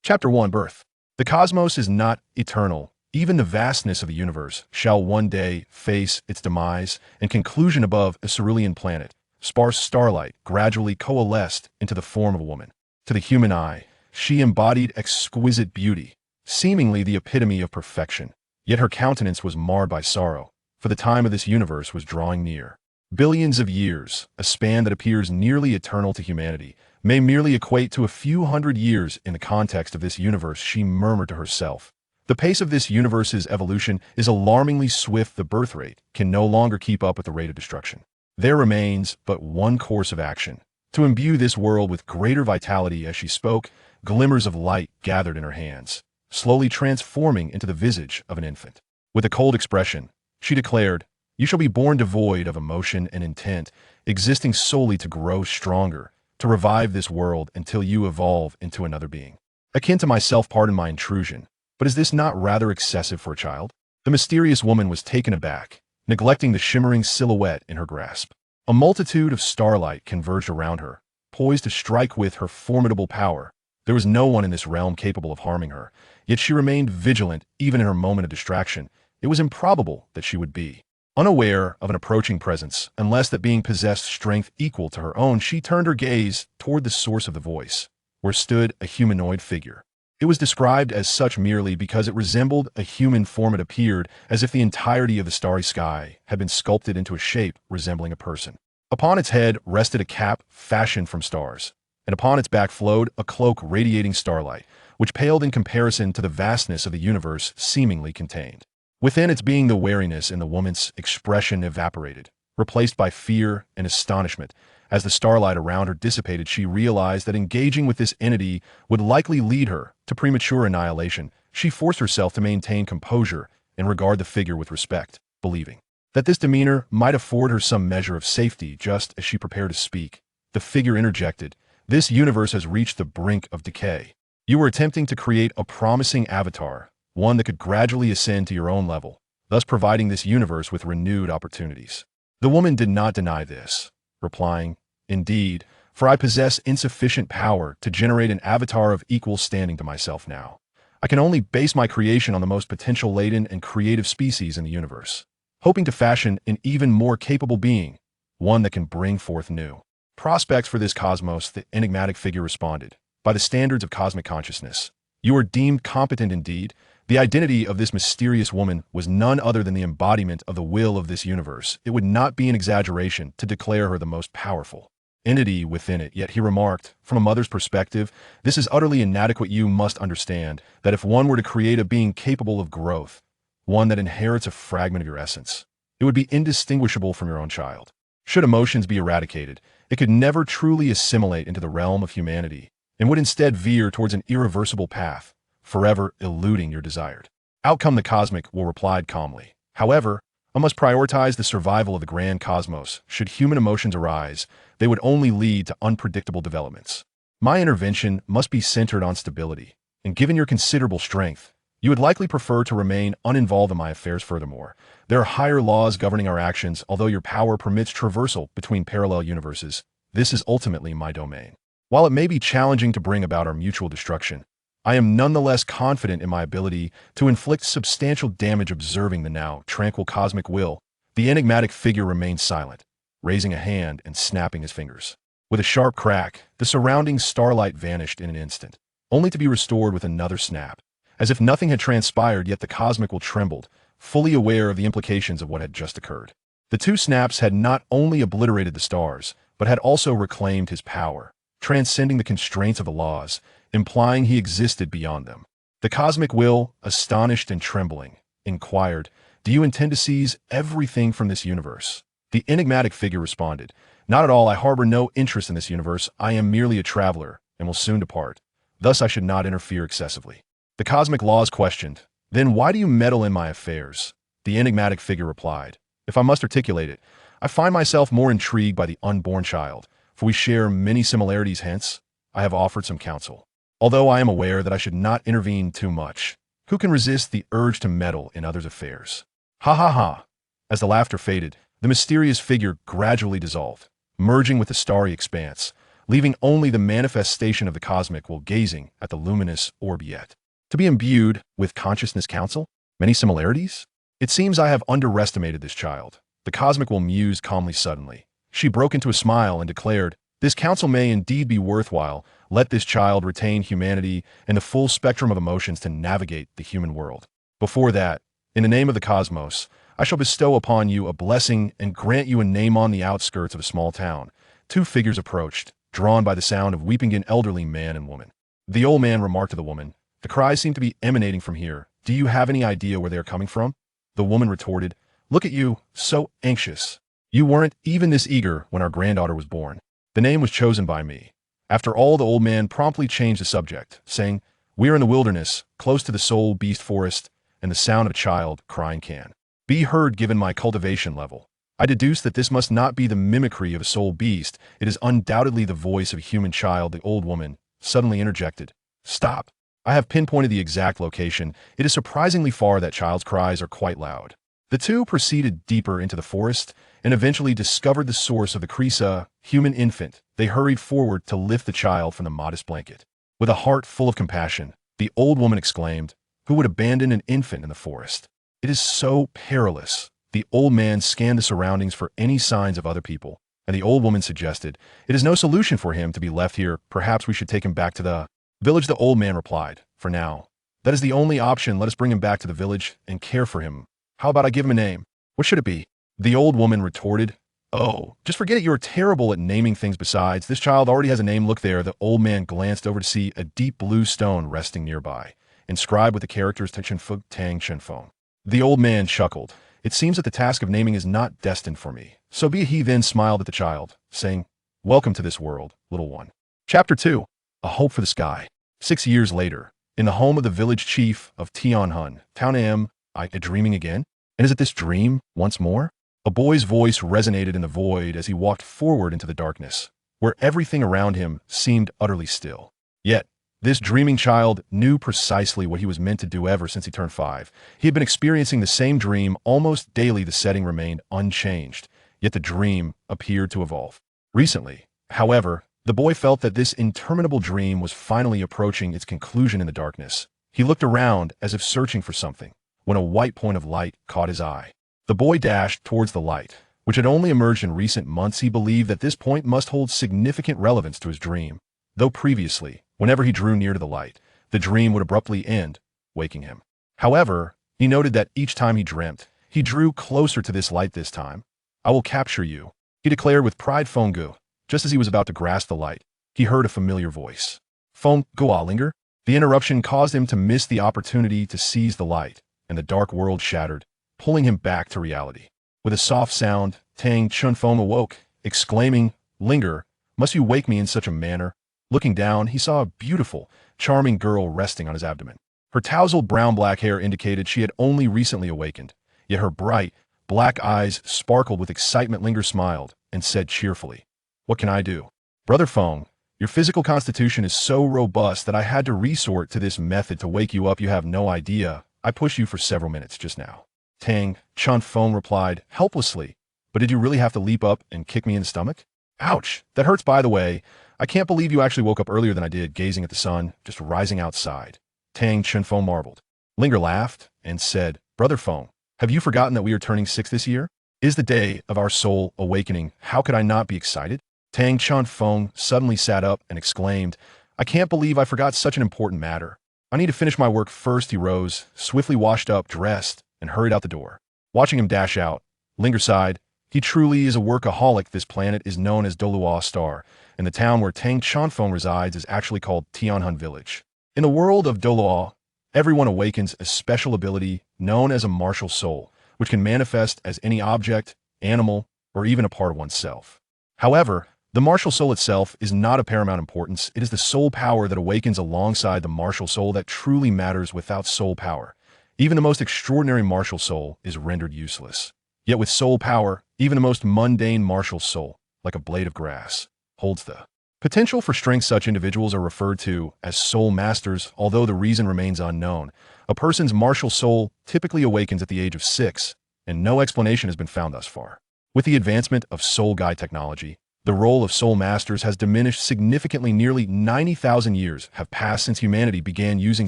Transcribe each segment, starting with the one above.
Chapter 1 Birth. The cosmos is not eternal. Even the vastness of the universe shall one day face its demise and conclusion above a cerulean planet. Sparse starlight gradually coalesced into the form of a woman. To the human eye, she embodied exquisite beauty, seemingly the epitome of perfection. Yet her countenance was marred by sorrow, for the time of this universe was drawing near. Billions of years, a span that appears nearly eternal to humanity, may merely equate to a few hundred years in the context of this universe, she murmured to herself. The pace of this universe's evolution is alarmingly swift. The birth rate can no longer keep up with the rate of destruction. There remains but one course of action: to imbue this world with greater vitality. As she spoke, glimmers of light gathered in her hands, slowly transforming into the visage of an infant. With a cold expression, she declared, "You shall be born devoid of emotion and intent, existing solely to grow stronger, to revive this world until you evolve into another being. Akin to myself, pardon my intrusion, but is this not rather excessive for a child?" The mysterious woman was taken aback, neglecting the shimmering silhouette in her grasp. A multitude of starlight converged around her, poised to strike with her formidable power. There was no one in this realm capable of harming her, yet she remained vigilant even in her moment of distraction. It was improbable that she would be unaware of an approaching presence, unless that being possessed strength equal to her own. She turned her gaze toward the source of the voice, where stood a humanoid figure. It was described as such merely because it resembled a human form. It appeared as if the entirety of the starry sky had been sculpted into a shape resembling a person. Upon its head rested a cap fashioned from stars, and upon its back flowed a cloak radiating starlight, which paled in comparison to the vastness of the universe seemingly contained. Within its being, the wariness in the woman's expression evaporated, replaced by fear and astonishment. As the starlight around her dissipated, she realized that engaging with this entity would likely lead her to premature annihilation. She forced herself to maintain composure and regard the figure with respect, believing that this demeanor might afford her some measure of safety. Just as she prepared to speak, the figure interjected, "This universe has reached the brink of decay. You were attempting to create a promising avatar, one that could gradually ascend to your own level, thus providing this universe with renewed opportunities." The woman did not deny this, replying, "Indeed, for I possess insufficient power to generate an avatar of equal standing to myself now. I can only base my creation on the most potential-laden and creative species in the universe, hoping to fashion an even more capable being, one that can bring forth new prospects for this cosmos." The enigmatic figure responded, "By the standards of cosmic consciousness, you are deemed competent indeed." The identity of this mysterious woman was none other than the embodiment of the will of this universe. It would not be an exaggeration to declare her the most powerful entity within it. Yet he remarked, "From a mother's perspective, this is utterly inadequate. You must understand that if one were to create a being capable of growth, one that inherits a fragment of your essence, it would be indistinguishable from your own child. Should emotions be eradicated, it could never truly assimilate into the realm of humanity, and would instead veer towards an irreversible path, forever eluding your desired outcome." The cosmic will replied calmly, "However, I must prioritize the survival of the grand cosmos. Should human emotions arise, they would only lead to unpredictable developments. My intervention must be centered on stability, and given your considerable strength, you would likely prefer to remain uninvolved in my affairs. Furthermore, there are higher laws governing our actions. Although your power permits traversal between parallel universes, this is ultimately my domain. While it may be challenging to bring about our mutual destruction, I am nonetheless confident in my ability to inflict substantial damage." Observing the now tranquil cosmic will, the enigmatic figure remained silent, raising a hand and snapping his fingers. With a sharp crack, the surrounding starlight vanished in an instant, only to be restored with another snap. As if nothing had transpired, yet the cosmic will trembled, fully aware of the implications of what had just occurred. The two snaps had not only obliterated the stars, but had also reclaimed his power, transcending the constraints of the laws, implying he existed beyond them. The cosmic will, astonished and trembling, inquired, "Do you intend to seize everything from this universe?" The enigmatic figure responded, "Not at all. I harbor no interest in this universe. I am merely a traveler, and will soon depart. Thus I should not interfere excessively." The cosmic laws questioned, "Then why do you meddle in my affairs?" The enigmatic figure replied, "If I must articulate it, I find myself more intrigued by the unborn child, for we share many similarities. Hence, I have offered some counsel. Although I am aware that I should not intervene too much, who can resist the urge to meddle in others' affairs?" Ha ha ha! As the laughter faded, the mysterious figure gradually dissolved, merging with the starry expanse, leaving only the manifestation of the cosmic while gazing at the luminous orb yet. To be imbued with consciousness counsel? Many similarities? It seems I have underestimated this child. The cosmic will muse calmly suddenly. She broke into a smile and declared, "This counsel may indeed be worthwhile. Let this child retain humanity and the full spectrum of emotions to navigate the human world. Before that, in the name of the cosmos, I shall bestow upon you a blessing and grant you a name on the outskirts of a small town." Two figures approached, drawn by the sound of weeping an elderly man and woman. The old man remarked to the woman, "The cries seem to be emanating from here. Do you have any idea where they are coming from?" The woman retorted, "Look at you, so anxious. You weren't even this eager when our granddaughter was born. The name was chosen by me." After all, the old man promptly changed the subject, saying, "We are in the wilderness, close to the soul beast forest, and the sound of a child crying can be heard given my cultivation level. I deduce that this must not be the mimicry of a soul beast. It is undoubtedly the voice of a human child." The old woman suddenly interjected, "Stop. I have pinpointed the exact location. It is surprisingly far. That child's cries are quite loud." The two proceeded deeper into the forest and eventually discovered the source of the Krisa, human infant. They hurried forward to lift the child from the modest blanket. With a heart full of compassion, the old woman exclaimed, "Who would abandon an infant in the forest? It is so perilous." The old man scanned the surroundings for any signs of other people, and the old woman suggested, "It is no solution for him to be left here. Perhaps we should take him back to the village." The old man replied, "For now, that is the only option. Let us bring him back to the village and care for him. How about I give him a name? What should it be?" The old woman retorted, "Oh, just forget it. You are terrible at naming things. Besides, this child already has a name. Look there." The old man glanced over to see a deep blue stone resting nearby, inscribed with the characters Tang Tang Shenfeng. The old man chuckled. "It seems that the task of naming is not destined for me. So be it." He then smiled at the child, saying, "Welcome to this world, little one." Chapter 2. A Hope for the Sky. 6 years later, in the home of the village chief of Tianhun, Town. Am I dreaming again? And is it this dream once more? A boy's voice resonated in the void as he walked forward into the darkness, where everything around him seemed utterly still. Yet, this dreaming child knew precisely what he was meant to do ever since he turned 5. He had been experiencing the same dream almost daily. The setting remained unchanged, yet the dream appeared to evolve. Recently, however, the boy felt that this interminable dream was finally approaching its conclusion in the darkness. He looked around as if searching for something, when a white point of light caught his eye. The boy dashed towards the light, which had only emerged in recent months. He believed that this point must hold significant relevance to his dream, though previously, whenever he drew near to the light, the dream would abruptly end, waking him. However, he noted that each time he dreamt, he drew closer to this light. "This time, I will capture you," he declared with pride. Fenggu. Just as he was about to grasp the light, he heard a familiar voice. "Fenggu linger?" The interruption caused him to miss the opportunity to seize the light, and the dark world shattered, pulling him back to reality. With a soft sound, Tang Chunfeng awoke, exclaiming, "Linger, must you wake me in such a manner?" Looking down, he saw a beautiful, charming girl resting on his abdomen. Her tousled brown-black hair indicated she had only recently awakened, yet her bright, black eyes sparkled with excitement. Linger smiled and said cheerfully, "What can I do?" "Brother Feng, your physical constitution is so robust that I had to resort to this method to wake you up. You have no idea. I pushed you for several minutes just now." Tang Chunfeng replied helplessly, "But did you really have to leap up and kick me in the stomach?" "Ouch, that hurts. By the way, I can't believe you actually woke up earlier than I did, gazing at the sun, just rising outside." Tang Chunfeng marveled. Linger laughed and said, "Brother Feng, have you forgotten that we are turning 6 this year? It is the day of our soul awakening. How could I not be excited?" Tang Chunfeng suddenly sat up and exclaimed, "I can't believe I forgot such an important matter. I need to finish my work first." He rose, swiftly washed up, dressed, and hurried out the door. Watching him dash out, Linger sighed. He truly is a workaholic. This planet is known as Douluo Star, and the town where Tang Chunfeng resides is actually called Tianhun Village. In the world of Douluo, everyone awakens a special ability known as a martial soul, which can manifest as any object, animal, or even a part of oneself. However, the martial soul itself is not of paramount importance. It is the soul power that awakens alongside the martial soul that truly matters. Without soul power, even the most extraordinary martial soul is rendered useless. Yet with soul power, even the most mundane martial soul, like a blade of grass, holds the potential for strength. Such individuals are referred to as soul masters, although the reason remains unknown. A person's martial soul typically awakens at the age of 6, and no explanation has been found thus far. With the advancement of soul guide technology, The role of soul masters has diminished significantly. Nearly 90,000 years have passed since humanity began using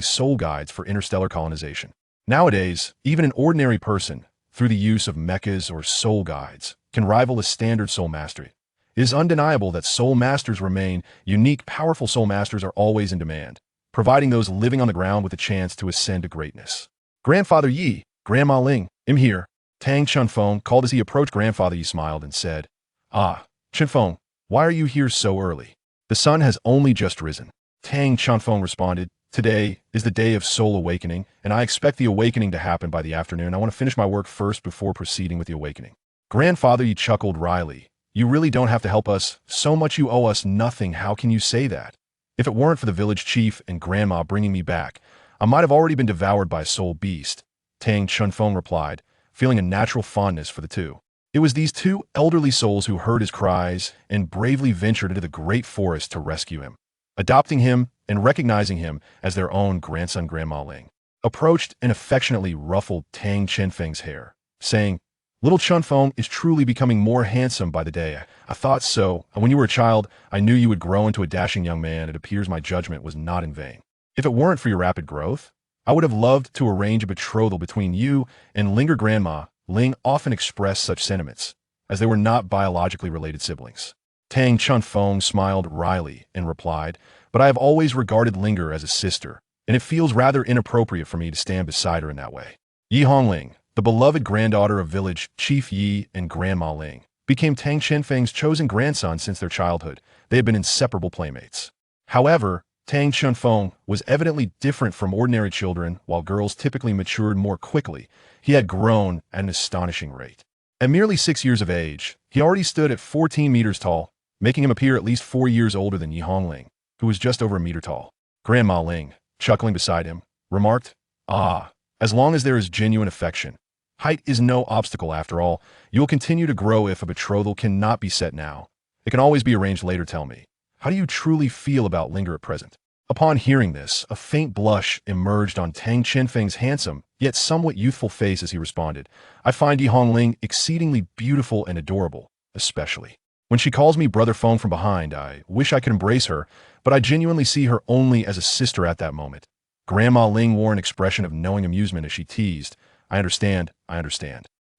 soul guides for interstellar colonization. Nowadays, even an ordinary person, through the use of mechas or soul guides, can rival a standard soul mastery. It is undeniable that soul masters remain unique. Powerful soul masters are always in demand, providing those living on the ground with a chance to ascend to greatness. Grandfather Yi, Grandma Ling, I'm here. Tang Chunfeng called as he approached. Grandfather Yi smiled and said, "Ah, Chunfeng, why are you here so early? The sun has only just risen." Tang Chunfeng responded, "Today is the day of soul awakening, and I expect the awakening to happen by the afternoon. I want to finish my work first before proceeding with the awakening." Grandfather Yi chuckled wryly. "You really don't have to help us so much. You owe us nothing. How can you say that? If it weren't for the village chief and grandma bringing me back, I might have already been devoured by a soul beast," Tang Chunfeng replied, feeling a natural fondness for the two. It was these two elderly souls who heard his cries and bravely ventured into the great forest to rescue him. Adopting him and recognizing him as their own grandson. Grandma Ling approached and affectionately ruffled Tang Chunfeng's hair, saying, "Little Chunfeng is truly becoming more handsome by the day. I thought so, and when you were a child, I knew you would grow into a dashing young man. It appears my judgment was not in vain. If it weren't for your rapid growth, I would have loved to arrange a betrothal between you and Linger." Grandma Ling often expressed such sentiments, as they were not biologically related siblings. Tang Chunfeng smiled wryly and replied, "But I have always regarded Linger as a sister, and it feels rather inappropriate for me to stand beside her in that way." Yi Hongling, the beloved granddaughter of village Chief Yi and Grandma Ling, became Tang Chunfeng's chosen grandson since their childhood. They had been inseparable playmates. However, Tang Chunfeng was evidently different from ordinary children. While girls typically matured more quickly, he had grown at an astonishing rate. At merely 6 years of age, he already stood at 14 meters tall, making him appear at least 4 years older than Yi Hongling, who was just over a meter tall. Grandma Ling, chuckling beside him, remarked, "Ah, as long as there is genuine affection, height is no obstacle after all. You will continue to grow. If a betrothal cannot be set now, it can always be arranged later. Tell me, how do you truly feel about Linger at present?" Upon hearing this, a faint blush emerged on Tang Chunfeng's handsome, yet somewhat youthful face as he responded, "I find Yi Hongling exceedingly beautiful and adorable, especially when she calls me Brother Feng from behind. I wish I could embrace her, but I genuinely see her only as a sister at that moment." Grandma Ling wore an expression of knowing amusement as she teased, I understand.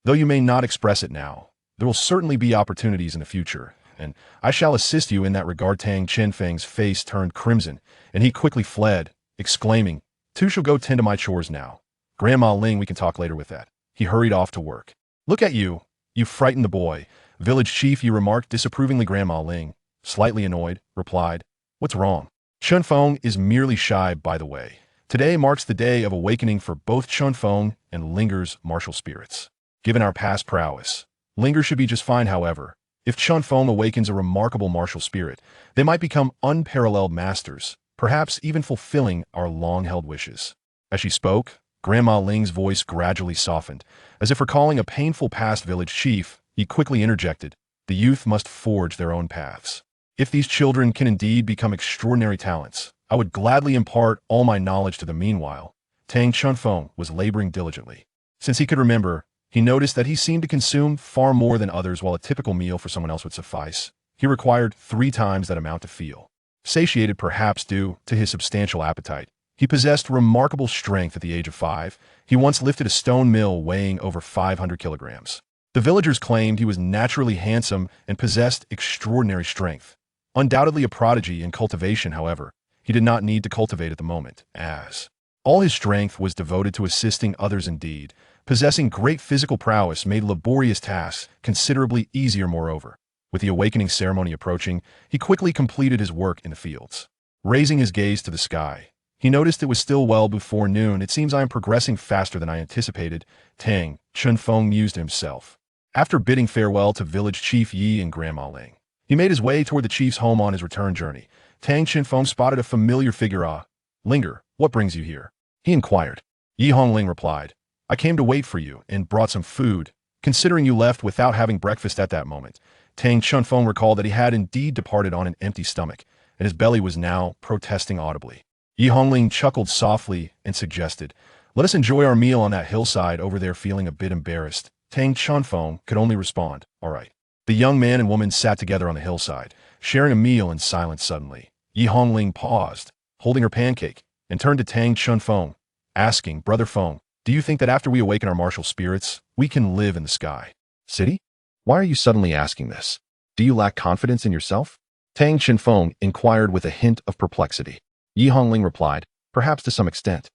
Though you may not express it now, there will certainly be opportunities in the future, and I shall assist you in that regard." Tang Chunfeng's face turned crimson, and he quickly fled, exclaiming, "Two shall go tend to my chores now. Grandma Ling, we can talk later with that." He hurried off to work. "Look at you. You frightened the boy. Village chief," Yi remarked disapprovingly. Grandma Ling, slightly annoyed, replied, "What's wrong? Chunfeng is merely shy, by the way. Today marks the day of awakening for both Chunfeng and Linger's martial spirits. Given our past prowess, Linger should be just fine. However, if Chunfeng awakens a remarkable martial spirit, they might become unparalleled masters, perhaps even fulfilling our long-held wishes." As she spoke, Grandma Ling's voice gradually softened, as if recalling a painful past. Village chief, he quickly interjected, "The youth must forge their own paths. If these children can indeed become extraordinary talents, I would gladly impart all my knowledge to them." Meanwhile, Tang Chunfeng was laboring diligently. Since he could remember, he noticed that he seemed to consume far more than others. While a typical meal for someone else would suffice, he required 3 times that amount to feel satiated, perhaps due to his substantial appetite. He possessed remarkable strength at the age of 5. He once lifted a stone mill weighing over 500 kilograms. The villagers claimed he was naturally handsome and possessed extraordinary strength. Undoubtedly a prodigy in cultivation, however, he did not need to cultivate at the moment, as all his strength was devoted to assisting others. Indeed, possessing great physical prowess made laborious tasks considerably easier. Moreover, with the awakening ceremony approaching, he quickly completed his work in the fields. Raising his gaze to the sky, he noticed it was still well before noon. "It seems I am progressing faster than I anticipated," Tang Chunfeng mused to himself. After bidding farewell to village chief Yi and Grandma Ling, he made his way toward the chief's home. On his return journey, Tang Chunfeng spotted a familiar figure. "Ah, Linger, what brings you here?" he inquired. Yi Hongling replied, "I came to wait for you and brought some food, considering you left without having breakfast." At that moment, Tang Chunfeng recalled that he had indeed departed on an empty stomach, and his belly was now protesting audibly. Yi Hongling chuckled softly and suggested, "Let us enjoy our meal on that hillside over there." Feeling a bit embarrassed, Tang Chunfeng could only respond, "All right." The young man and woman sat together on the hillside, sharing a meal in silence. Suddenly, Yi Hongling paused, holding her pancake, and turned to Tang Chunfeng, asking, Brother Feng, do you think that after we awaken our martial spirits, we can live in the sky city? Why are you suddenly asking this? Do you lack confidence in yourself? Tang Chunfeng inquired with a hint of perplexity. Yi Hongling replied, perhaps to some extent.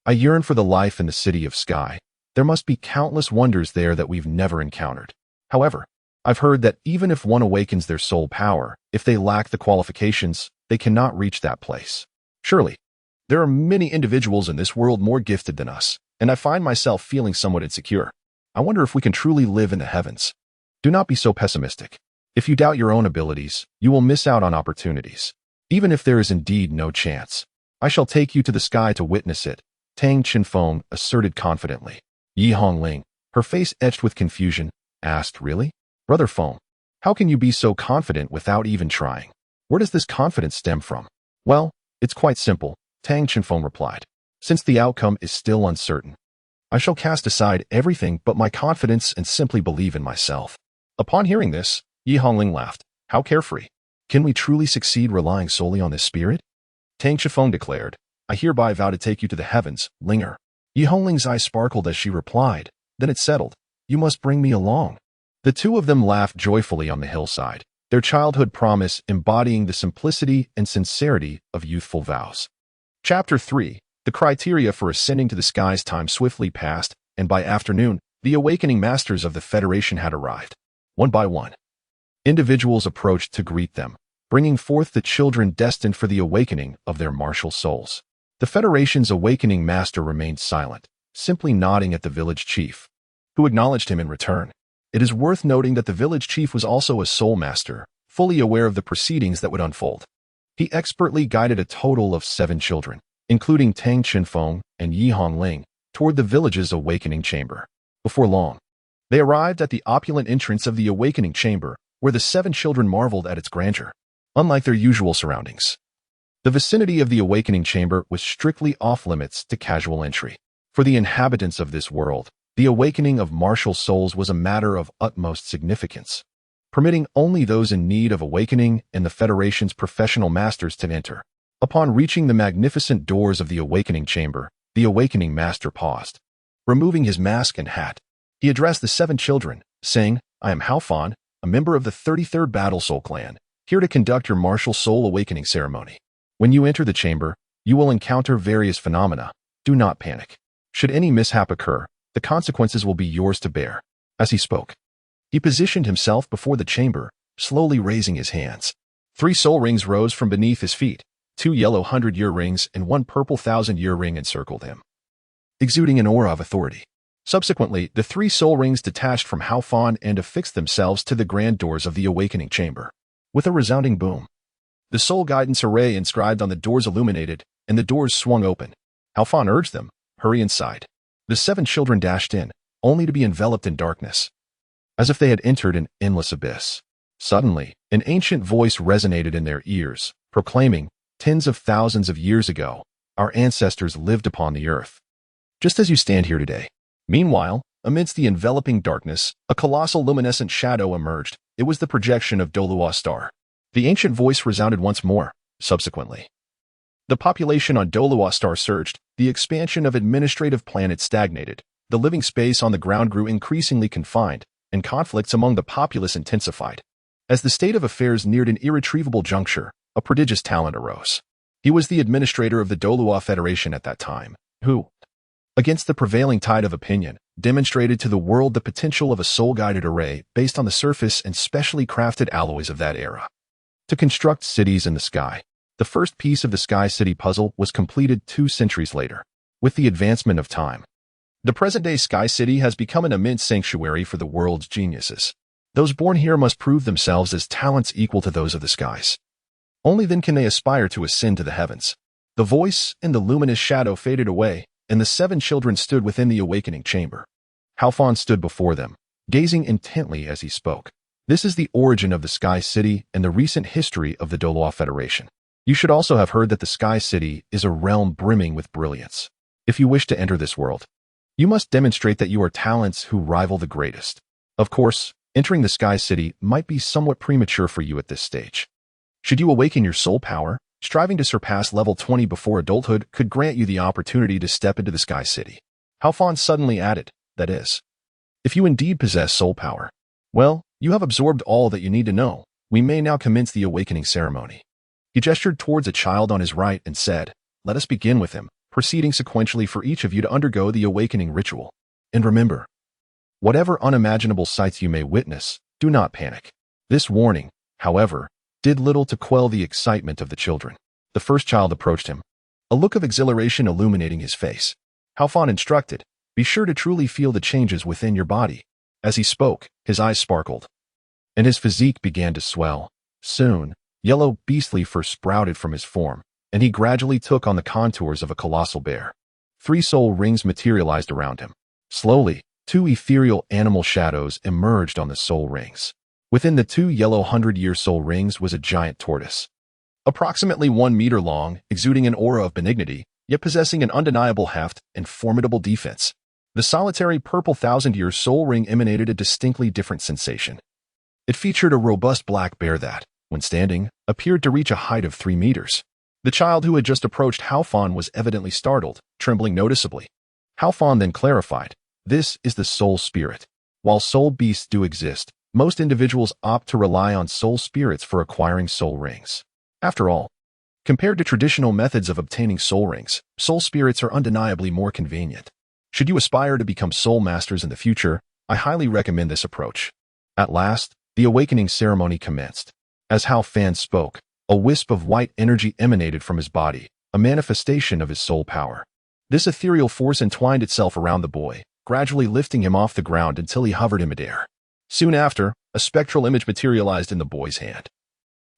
I yearn for the life in the city of sky. There must be countless wonders there that we've never encountered. However, I've heard that even if one awakens their soul power, if they lack the qualifications, they cannot reach that place. Surely, there are many individuals in this world more gifted than us, and I find myself feeling somewhat insecure. I wonder if we can truly live in the heavens. Do not be so pessimistic. If you doubt your own abilities, you will miss out on opportunities. Even if there is indeed no chance, I shall take you to the sky to witness it, Tang Chunfeng asserted confidently. Yi Hongling, her face etched with confusion, asked, really? Brother Feng, how can you be so confident without even trying? Where does this confidence stem from? Well, it's quite simple, Tang Chunfeng replied. Since the outcome is still uncertain, I shall cast aside everything but my confidence and simply believe in myself. Upon hearing this, Yi Hongling laughed. How carefree. Can we truly succeed relying solely on this spirit? Tang Chunfeng declared, I hereby vow to take you to the heavens, Linger. Yi Hongling's eyes sparkled as she replied, then it settled. You must bring me along. The two of them laughed joyfully on the hillside, their childhood promise embodying the simplicity and sincerity of youthful vows. Chapter 3. The criteria for ascending to the skies. Time swiftly passed, and by afternoon, the awakening masters of the Federation had arrived. One by one, individuals approached to greet them, bringing forth the children destined for the awakening of their martial souls. The Federation's awakening master remained silent, simply nodding at the village chief, who acknowledged him in return. It is worth noting that the village chief was also a soul master, fully aware of the proceedings that would unfold. He expertly guided a total of 7 children, including Tang Chunfeng and Yi Hongling, toward the village's awakening chamber. Before long, they arrived at the opulent entrance of the awakening chamber, where the 7 children marveled at its grandeur. Unlike their usual surroundings, the vicinity of the awakening chamber was strictly off-limits to casual entry. For the inhabitants of this world, the awakening of martial souls was a matter of utmost significance, permitting only those in need of awakening and the Federation's professional masters to enter. Upon reaching the magnificent doors of the awakening chamber, the awakening master paused. Removing his mask and hat, he addressed the 7 children, saying, I am Hao Fan, a member of the 33rd Battle Soul Clan, here to conduct your martial soul awakening ceremony. When you enter the chamber, you will encounter various phenomena. Do not panic. Should any mishap occur, the consequences will be yours to bear. As he spoke, he positioned himself before the chamber, slowly raising his hands. 3 soul rings rose from beneath his feet. 2 yellow 100-year rings and 1 purple 1,000-year ring encircled him, exuding an aura of authority. Subsequently, the 3 soul rings detached from Hao Fan and affixed themselves to the grand doors of the awakening chamber. With a resounding boom, the soul guidance array inscribed on the doors illuminated, and the doors swung open. Hao Fan urged them, hurry inside. The 7 children dashed in, only to be enveloped in darkness, as if they had entered an endless abyss. Suddenly, an ancient voice resonated in their ears, proclaiming, tens of thousands of years ago, our ancestors lived upon the earth, just as you stand here today. Meanwhile, amidst the enveloping darkness, a colossal luminescent shadow emerged. It was the projection of Douluo star. The ancient voice resounded once more. Subsequently, the population on Douluo star surged, the expansion of administrative planets stagnated, the living space on the ground grew increasingly confined, and conflicts among the populace intensified. As the state of affairs neared an irretrievable juncture, a prodigious talent arose. He was the administrator of the Douluo Federation at that time, who, against the prevailing tide of opinion, demonstrated to the world the potential of a soul-guided array based on the surface and specially crafted alloys of that era. To construct cities in the sky, the first piece of the Sky City puzzle was completed 2 centuries later. With the advancement of time, the present-day Sky City has become an immense sanctuary for the world's geniuses. Those born here must prove themselves as talents equal to those of the skies. Only then can they aspire to ascend to the heavens. The voice and the luminous shadow faded away, and the 7 children stood within the awakening chamber. Hao Fan stood before them, gazing intently as he spoke. This is the origin of the Sky City and the recent history of the Douluo Federation. You should also have heard that the Sky City is a realm brimming with brilliance. If you wish to enter this world, you must demonstrate that you are talents who rival the greatest. Of course, Entering the Sky City might be somewhat premature for you at this stage. Should you awaken your soul power, striving to surpass level 20 before adulthood could grant you the opportunity to step into the Sky City. Halfon suddenly added, that is, if you indeed possess soul power. Well, you have absorbed all that you need to know. We may now commence the awakening ceremony. He gestured towards a child on his right and said, let us begin with him, proceeding sequentially for each of you to undergo the awakening ritual. And remember, whatever unimaginable sights you may witness, do not panic. This warning, however, did little to quell the excitement of the children. The first child approached him, a look of exhilaration illuminating his face. Halfon instructed, be sure to truly feel the changes within your body. As he spoke, his eyes sparkled, and his physique began to swell. Soon, yellow beastly fur sprouted from his form, and he gradually took on the contours of a colossal bear. 3 soul rings materialized around him. Slowly, 2 ethereal animal shadows emerged on the soul rings. Within the 2 yellow 100-year soul rings was a giant tortoise, approximately 1 meter long, exuding an aura of benignity, yet possessing an undeniable heft and formidable defense. The solitary purple 1,000-year soul ring emanated a distinctly different sensation. It featured a robust black bear that, when standing, appeared to reach a height of 3 meters. The child who had just approached Halfon was evidently startled, trembling noticeably. Halfon then clarified, this is the soul spirit. While soul beasts do exist, most individuals opt to rely on soul spirits for acquiring soul rings. After all, compared to traditional methods of obtaining soul rings, soul spirits are undeniably more convenient. Should you aspire to become soul masters in the future, I highly recommend this approach. At last, the awakening ceremony commenced. As Halfon spoke, a wisp of white energy emanated from his body, a manifestation of his soul power. This ethereal force entwined itself around the boy, gradually lifting him off the ground until he hovered in midair. Soon after, a spectral image materialized in the boy's hand,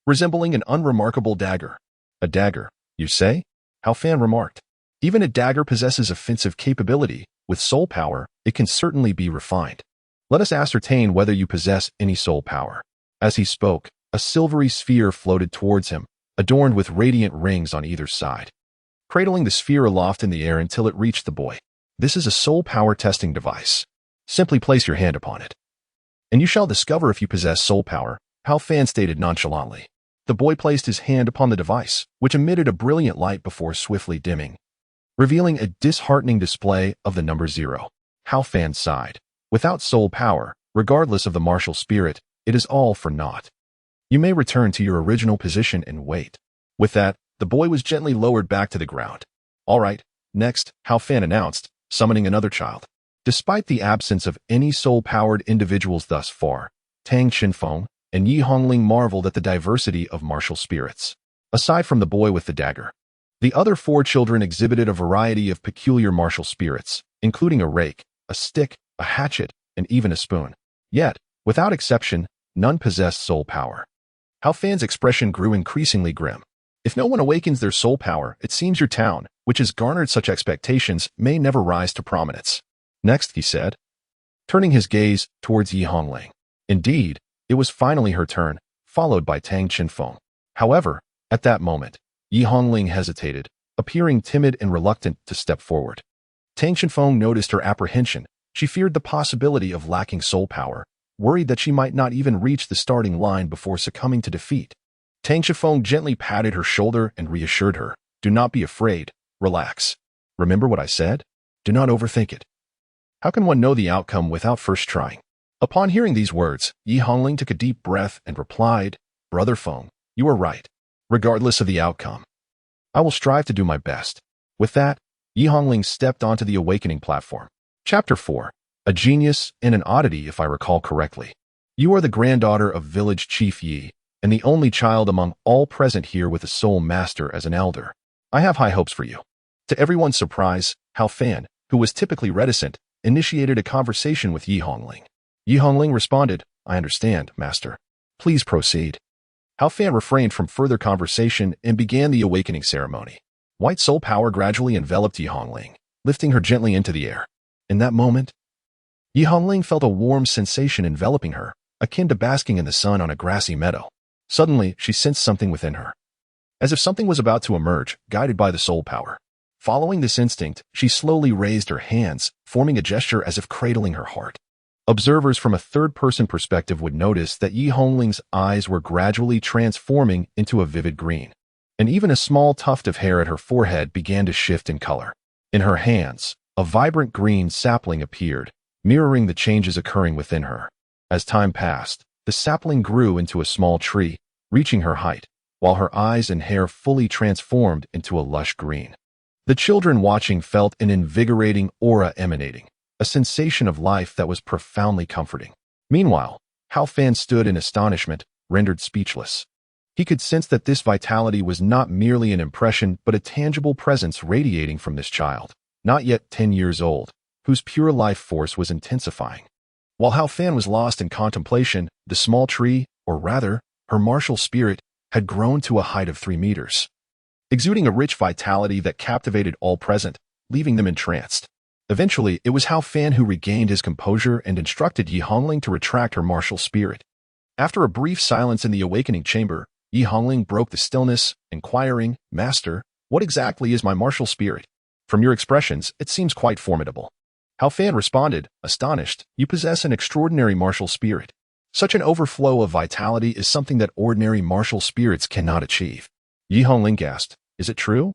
resembling an unremarkable dagger. A dagger, you say? Halfon remarked. Even a dagger possesses offensive capability. With soul power, it can certainly be refined. Let us ascertain whether you possess any soul power. As he spoke, a silvery sphere floated towards him, adorned with radiant rings on either side, cradling the sphere aloft in the air until it reached the boy. This is a soul power testing device. Simply place your hand upon it, and you shall discover if you possess soul power, Halfon stated nonchalantly. The boy placed his hand upon the device, which emitted a brilliant light before swiftly dimming, revealing a disheartening display of the number 0. Halfon sighed. Without soul power, regardless of the martial spirit, it is all for naught. You may return to your original position and wait. With that, the boy was gently lowered back to the ground. All right, next, Halfon announced, summoning another child. Despite the absence of any soul-powered individuals thus far, Tang Qinfeng and Yi Hongling marveled at the diversity of martial spirits. Aside from the boy with the dagger, the other 4 children exhibited a variety of peculiar martial spirits, including a rake, a stick, a hatchet, and even a spoon. Yet, without exception, none possessed soul power. Halfon's expression grew increasingly grim. If no one awakens their soul power, it seems your town, which has garnered such expectations, may never rise to prominence. Next, he said, turning his gaze towards Yi Hongling. Indeed, it was finally her turn, followed by Tang Qinfeng. However, at that moment, Yi Hongling hesitated, appearing timid and reluctant to step forward. Tang Qinfeng noticed her apprehension. She feared the possibility of lacking soul power, worried that she might not even reach the starting line before succumbing to defeat. Tang Qinfeng gently patted her shoulder and reassured her, do not be afraid, relax. Remember what I said? Do not overthink it. How can one know the outcome without first trying? Upon hearing these words, Yi Hongling took a deep breath and replied, Brother Feng, you are right. Regardless of the outcome, I will strive to do my best. With that, Yi Hongling stepped onto the awakening platform. Chapter 4. A genius and an oddity, if I recall correctly. You are the granddaughter of village chief Yi, and the only child among all present here with a soul master as an elder. I have high hopes for you. To everyone's surprise, Halfon, who was typically reticent, initiated a conversation with Yi Hongling. Yi Hongling responded, I understand, master. Please proceed. Halfon refrained from further conversation and began the awakening ceremony. White soul power gradually enveloped Yi Hongling, lifting her gently into the air. In that moment, Yi Hongling felt a warm sensation enveloping her, akin to basking in the sun on a grassy meadow. Suddenly, she sensed something within her, as if something was about to emerge, guided by the soul power. Following this instinct, she slowly raised her hands, forming a gesture as if cradling her heart. Observers from a third-person perspective would notice that Yi Hongling's eyes were gradually transforming into a vivid green, and even a small tuft of hair at her forehead began to shift in color. In her hands, a vibrant green sapling appeared, mirroring the changes occurring within her. As time passed, the sapling grew into a small tree, reaching her height, while her eyes and hair fully transformed into a lush green. The children watching felt an invigorating aura emanating, a sensation of life that was profoundly comforting. Meanwhile, Hao Fan stood in astonishment, rendered speechless. He could sense that this vitality was not merely an impression but a tangible presence radiating from this child, not yet 10 years old, whose pure life force was intensifying. While Hao Fan was lost in contemplation, the small tree, or rather, her martial spirit, had grown to a height of 3 meters, exuding a rich vitality that captivated all present, leaving them entranced. Eventually, it was Hao Fan who regained his composure and instructed Yi Hongling to retract her martial spirit. After a brief silence in the awakening chamber, Yi Hongling broke the stillness, inquiring, "Master, what exactly is my martial spirit? From your expressions, it seems quite formidable." Hao Fan responded, astonished, "You possess an extraordinary martial spirit. Such an overflow of vitality is something that ordinary martial spirits cannot achieve." Yi Hongling gasped, "Is it true?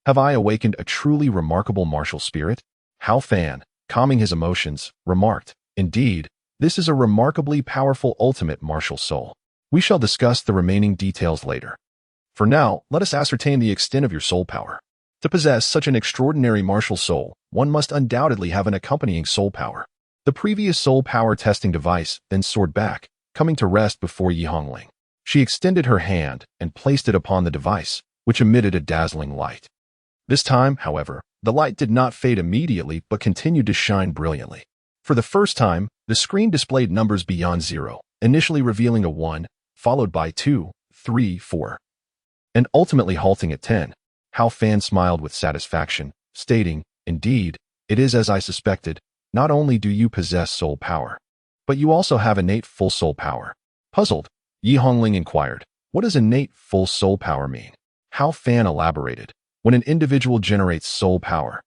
Have I awakened a truly remarkable martial spirit?" Hao Fan, calming his emotions, remarked, "Indeed, this is a remarkably powerful ultimate martial soul. We shall discuss the remaining details later. For now, let us ascertain the extent of your soul power. To possess such an extraordinary martial soul, one must undoubtedly have an accompanying soul power." The previous soul power testing device then soared back, coming to rest before Yi Hongling. She extended her hand and placed it upon the device, which emitted a dazzling light. This time, however, the light did not fade immediately but continued to shine brilliantly. For the first time, the screen displayed numbers beyond 0, initially revealing a 1, followed by 2, 3, 4, and ultimately halting at 10. Hao Fan smiled with satisfaction, stating, "Indeed, it is as I suspected. Not only do you possess soul power, but you also have innate full soul power." Puzzled, Yi Hongling inquired, "What does innate full soul power mean?" Hao Fan elaborated, "When an individual generates soul power,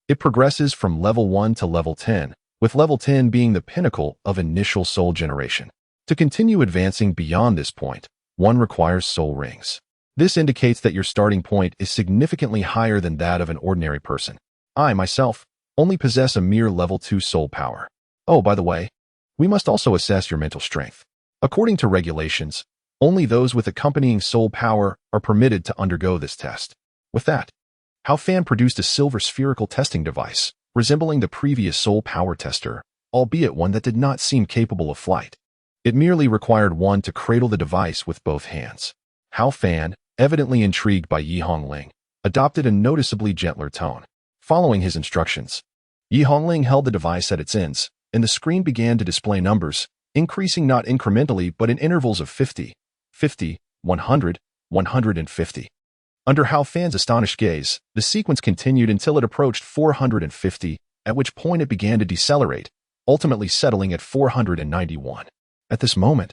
it progresses from level 1 to level 10, with level 10 being the pinnacle of initial soul generation. To continue advancing beyond this point, one requires soul rings. This indicates that your starting point is significantly higher than that of an ordinary person. I, myself, only possess a mere level 2 soul power. Oh, by the way, we must also assess your mental strength. According to regulations, only those with accompanying soul power are permitted to undergo this test." With that, Hao Fan produced a silver spherical testing device, resembling the previous soul power tester, albeit one that did not seem capable of flight. It merely required one to cradle the device with both hands. Hao Fan, evidently intrigued by Yi Hongling, adopted a noticeably gentler tone. Following his instructions, Yi Hongling held the device at its ends, and the screen began to display numbers, increasing not incrementally but in intervals of 50, 50, 100, 150. Under Hao Fan's astonished gaze, the sequence continued until it approached 450, at which point it began to decelerate, ultimately settling at 491. At this moment,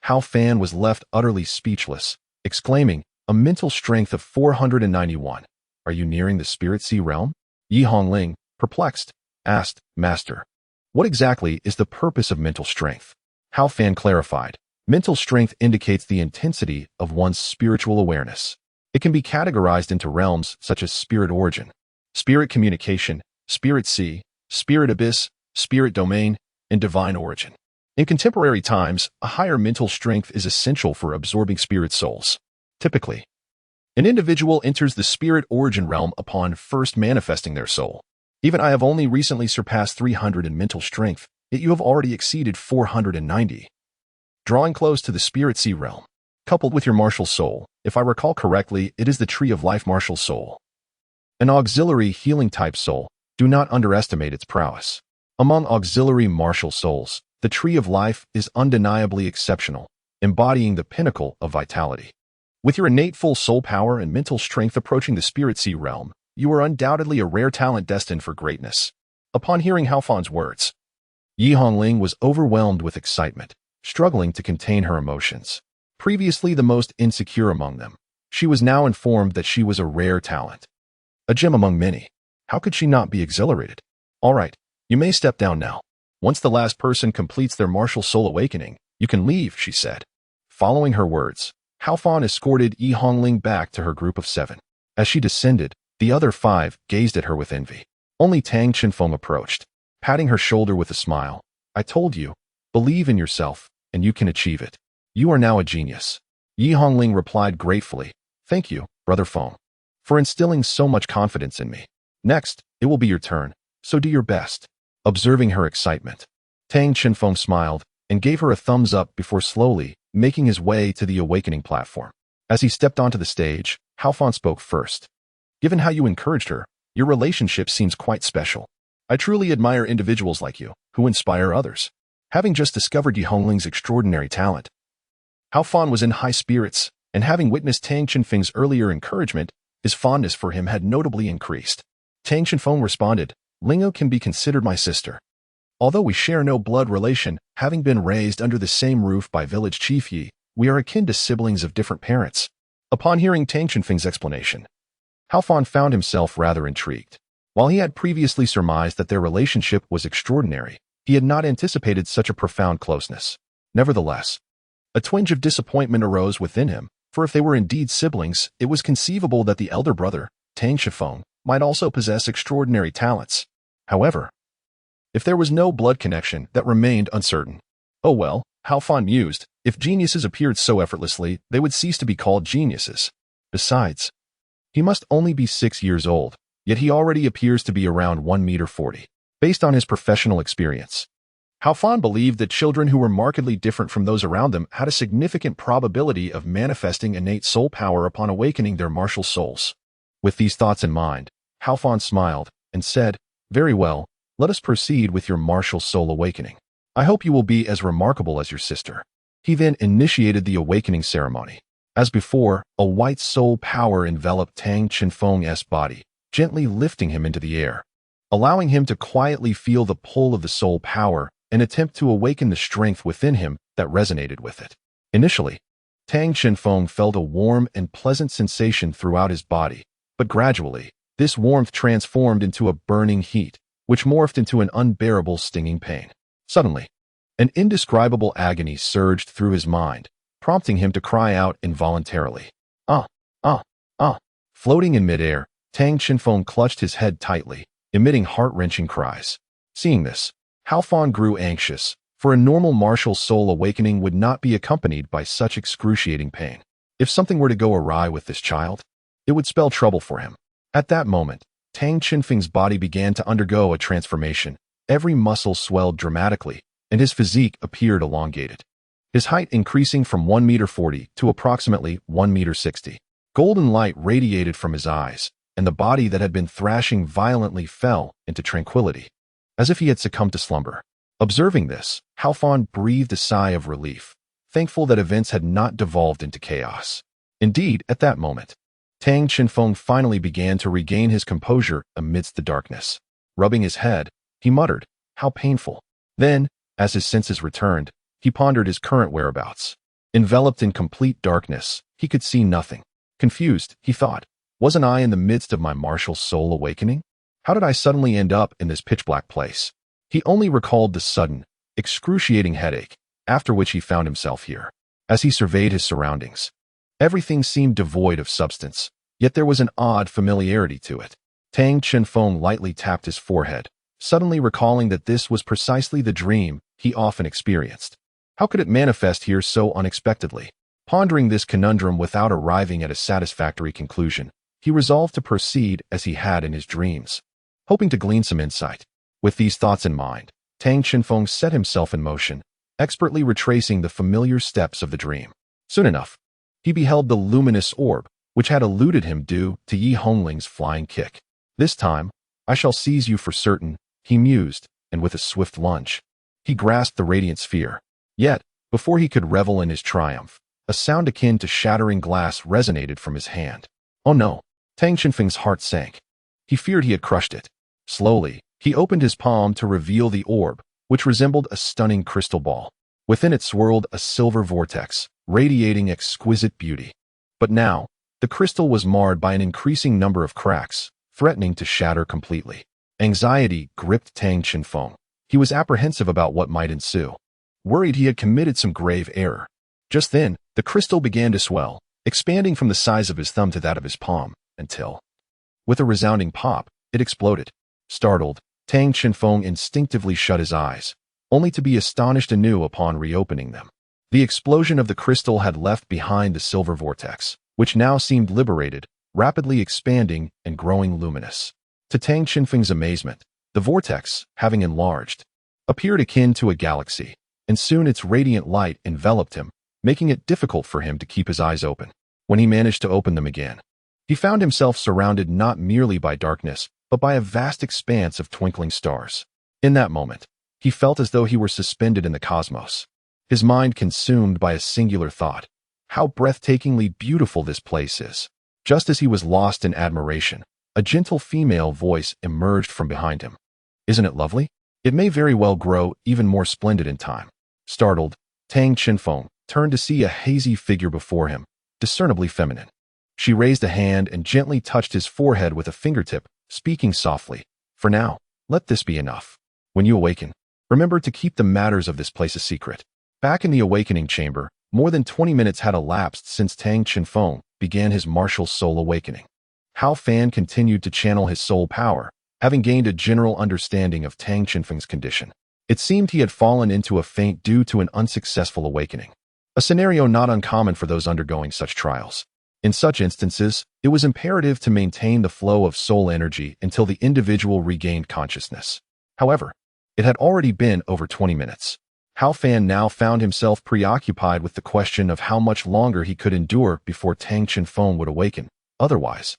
Hao Fan was left utterly speechless, exclaiming, "A mental strength of 491. Are you nearing the Spirit Sea realm?" Yi Hongling, perplexed, asked, "Master, what exactly is the purpose of mental strength?" Hao Fan clarified, "Mental strength indicates the intensity of one's spiritual awareness. It can be categorized into realms such as spirit origin, spirit communication, spirit sea, spirit abyss, spirit domain, and divine origin. In contemporary times, a higher mental strength is essential for absorbing spirit souls. Typically, an individual enters the spirit origin realm upon first manifesting their soul. Even I have only recently surpassed 300 in mental strength, yet you have already exceeded 490. Drawing close to the spirit sea realm, coupled with your martial soul, if I recall correctly, it is the Tree of Life martial soul. An auxiliary healing type soul, do not underestimate its prowess. Among auxiliary martial souls, the Tree of Life is undeniably exceptional, embodying the pinnacle of vitality. With your innate full soul power and mental strength approaching the spirit sea realm, you are undoubtedly a rare talent destined for greatness." Upon hearing Hao Fan's words, Yi Hongling was overwhelmed with excitement, struggling to contain her emotions. Previously the most insecure among them, she was now informed that she was a rare talent, a gem among many. How could she not be exhilarated? "All right, you may step down now." Once the last person completes their martial soul awakening, you can leave, she said. Following her words, Hao Fan escorted Yi Hongling back to her group of 7. As she descended, the other 5 gazed at her with envy. Only Tang Qinfeng approached, patting her shoulder with a smile. I told you, believe in yourself, and you can achieve it. You are now a genius. Yi Hongling replied gratefully. Thank you, Brother Feng, for instilling so much confidence in me. Next, it will be your turn, so do your best. Observing her excitement, Tang Qinfeng smiled and gave her a thumbs up before slowly making his way to the awakening platform. As he stepped onto the stage, Hao Fan spoke first. Given how you encouraged her, your relationship seems quite special. I truly admire individuals like you, who inspire others. Having just discovered Yi Hongling's extraordinary talent, Hao Fan was in high spirits, and having witnessed Tang Qinfeng's earlier encouragement, his fondness for him had notably increased. Tang Qinfeng responded, Lingo can be considered my sister. Although we share no blood relation, having been raised under the same roof by village chief Yi, we are akin to siblings of different parents. Upon hearing Tang Qinfeng's explanation, Hao Fan found himself rather intrigued. While he had previously surmised that their relationship was extraordinary, he had not anticipated such a profound closeness. Nevertheless, a twinge of disappointment arose within him, for if they were indeed siblings, it was conceivable that the elder brother, Tang Qifeng, might also possess extraordinary talents. However, if there was no blood connection, that remained uncertain. Oh well, Hao Fan mused, if geniuses appeared so effortlessly, they would cease to be called geniuses. Besides, he must only be 6 years old, yet he already appears to be around 1 meter 40. Based on his professional experience, Hao Fan believed that children who were markedly different from those around them had a significant probability of manifesting innate soul power upon awakening their martial souls. With these thoughts in mind, Hao Fan smiled and said, Very well, let us proceed with your martial soul awakening. I hope you will be as remarkable as your sister. He then initiated the awakening ceremony. As before, a white soul power enveloped Tang Qinfeng's body, gently lifting him into the air, allowing him to quietly feel the pull of the soul power and attempt to awaken the strength within him that resonated with it. Initially, Tang Qinfeng felt a warm and pleasant sensation throughout his body, but gradually, this warmth transformed into a burning heat, which morphed into an unbearable stinging pain. Suddenly, an indescribable agony surged through his mind, prompting him to cry out involuntarily. Floating in midair, Tang Qinfeng clutched his head tightly, emitting heart-wrenching cries. Seeing this, Hao Fan grew anxious, for a normal martial soul awakening would not be accompanied by such excruciating pain. If something were to go awry with this child, it would spell trouble for him. At that moment, Tang Qinfeng's body began to undergo a transformation. Every muscle swelled dramatically, and his physique appeared elongated. His height increasing from 1 meter 40 to approximately 1 meter 60. Golden light radiated from his eyes, and the body that had been thrashing violently fell into tranquility, as if he had succumbed to slumber. Observing this, Hao Fan breathed a sigh of relief, thankful that events had not devolved into chaos. Indeed, at that moment, Tang Qinfeng finally began to regain his composure amidst the darkness. Rubbing his head, he muttered, How painful. Then, as his senses returned, he pondered his current whereabouts. Enveloped in complete darkness, he could see nothing. Confused, he thought, wasn't I in the midst of my martial soul awakening? How did I suddenly end up in this pitch-black place? He only recalled the sudden, excruciating headache, after which he found himself here. As he surveyed his surroundings, everything seemed devoid of substance, yet there was an odd familiarity to it. Tang Qinfeng lightly tapped his forehead, suddenly recalling that this was precisely the dream he often experienced. How could it manifest here so unexpectedly? Pondering this conundrum without arriving at a satisfactory conclusion, he resolved to proceed as he had in his dreams, hoping to glean some insight. With these thoughts in mind, Tang Qinfeng set himself in motion, expertly retracing the familiar steps of the dream. Soon enough, he beheld the luminous orb, which had eluded him due to Yi Hongling's flying kick. This time, I shall seize you for certain, he mused, and with a swift lunge, he grasped the radiant sphere. Yet, before he could revel in his triumph, a sound akin to shattering glass resonated from his hand. Oh no! Tang Qinfeng's heart sank. He feared he had crushed it. Slowly, he opened his palm to reveal the orb, which resembled a stunning crystal ball. Within it swirled a silver vortex, radiating exquisite beauty. But now, the crystal was marred by an increasing number of cracks, threatening to shatter completely. Anxiety gripped Tang Qinfeng. He was apprehensive about what might ensue, worried he had committed some grave error. Just then, the crystal began to swell, expanding from the size of his thumb to that of his palm, until, with a resounding pop, it exploded. Startled, Tang Chenfeng instinctively shut his eyes, only to be astonished anew upon reopening them. The explosion of the crystal had left behind the silver vortex, which now seemed liberated, rapidly expanding and growing luminous. To Tang Chenfeng's amazement, the vortex, having enlarged, appeared akin to a galaxy, and soon its radiant light enveloped him, making it difficult for him to keep his eyes open. When he managed to open them again, he found himself surrounded not merely by darkness, but by a vast expanse of twinkling stars. In that moment, he felt as though he were suspended in the cosmos, his mind consumed by a singular thought: how breathtakingly beautiful this place is. Just as he was lost in admiration, a gentle female voice emerged from behind him. Isn't it lovely? It may very well grow even more splendid in time. Startled, Tang Chenfeng turned to see a hazy figure before him, discernibly feminine. She raised a hand and gently touched his forehead with a fingertip, speaking softly. For now, let this be enough. When you awaken, remember to keep the matters of this place a secret. Back in the awakening chamber, more than 20 minutes had elapsed since Tang Chenfeng began his martial soul awakening. Hao Fan continued to channel his soul power, having gained a general understanding of Tang Chenfeng's condition. It seemed he had fallen into a faint due to an unsuccessful awakening, a scenario not uncommon for those undergoing such trials. In such instances, it was imperative to maintain the flow of soul energy until the individual regained consciousness. However, it had already been over 20 minutes. Hao Fan now found himself preoccupied with the question of how much longer he could endure before Tang Chenfeng would awaken. Otherwise,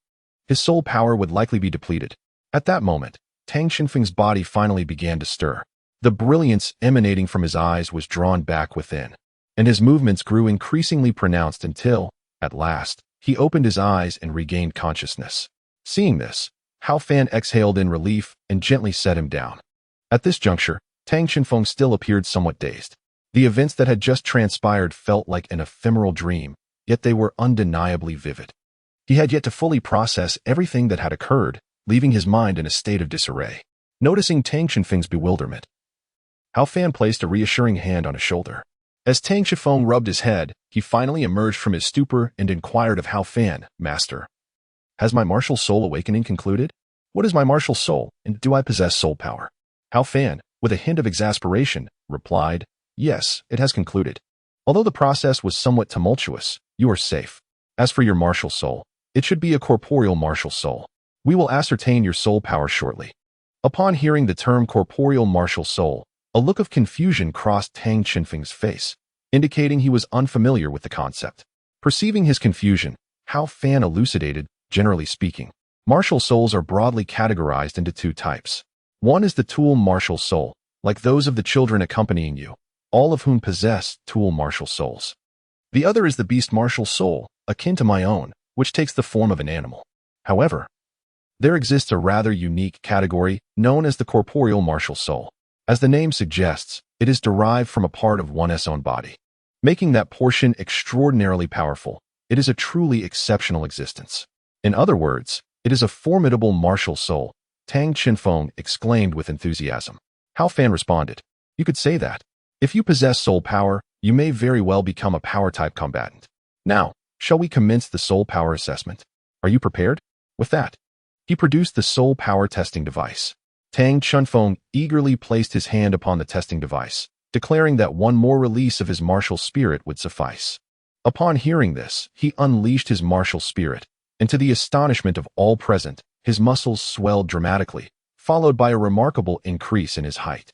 his soul power would likely be depleted. At that moment, Tang Chenfeng's body finally began to stir. The brilliance emanating from his eyes was drawn back within, and his movements grew increasingly pronounced until, at last, he opened his eyes and regained consciousness. Seeing this, Hao Fan exhaled in relief and gently set him down. At this juncture, Tang Chenfeng still appeared somewhat dazed. The events that had just transpired felt like an ephemeral dream, yet they were undeniably vivid. He had yet to fully process everything that had occurred, leaving his mind in a state of disarray. Noticing Tang Chenfeng's bewilderment, Hao Fan placed a reassuring hand on his shoulder. As Tang Chenfeng rubbed his head, he finally emerged from his stupor and inquired of Hao Fan, "Master, has my martial soul awakening concluded? What is my martial soul, and do I possess soul power?" Hao Fan, with a hint of exasperation, replied, "Yes, it has concluded. Although the process was somewhat tumultuous, you are safe. As for your martial soul, it should be a corporeal martial soul. We will ascertain your soul power shortly." Upon hearing the term corporeal martial soul, a look of confusion crossed Tang Chenfeng's face, indicating he was unfamiliar with the concept. Perceiving his confusion, Hao Fan elucidated, generally speaking, martial souls are broadly categorized into two types. One is the tool martial soul, like those of the children accompanying you, all of whom possess tool martial souls. The other is the beast martial soul, akin to my own, which takes the form of an animal. However, there exists a rather unique category known as the corporeal martial soul. As the name suggests, it is derived from a part of one's own body, making that portion extraordinarily powerful. It is a truly exceptional existence. In other words, it is a formidable martial soul, Tang Chenfeng exclaimed with enthusiasm. Hao Fan responded, "You could say that. If you possess soul power, you may very well become a power-type combatant. Now, shall we commence the soul power assessment? Are you prepared?" With that, he produced the soul power testing device. Tang Chenfeng eagerly placed his hand upon the testing device, declaring that one more release of his martial spirit would suffice. Upon hearing this, he unleashed his martial spirit, and to the astonishment of all present, his muscles swelled dramatically, followed by a remarkable increase in his height.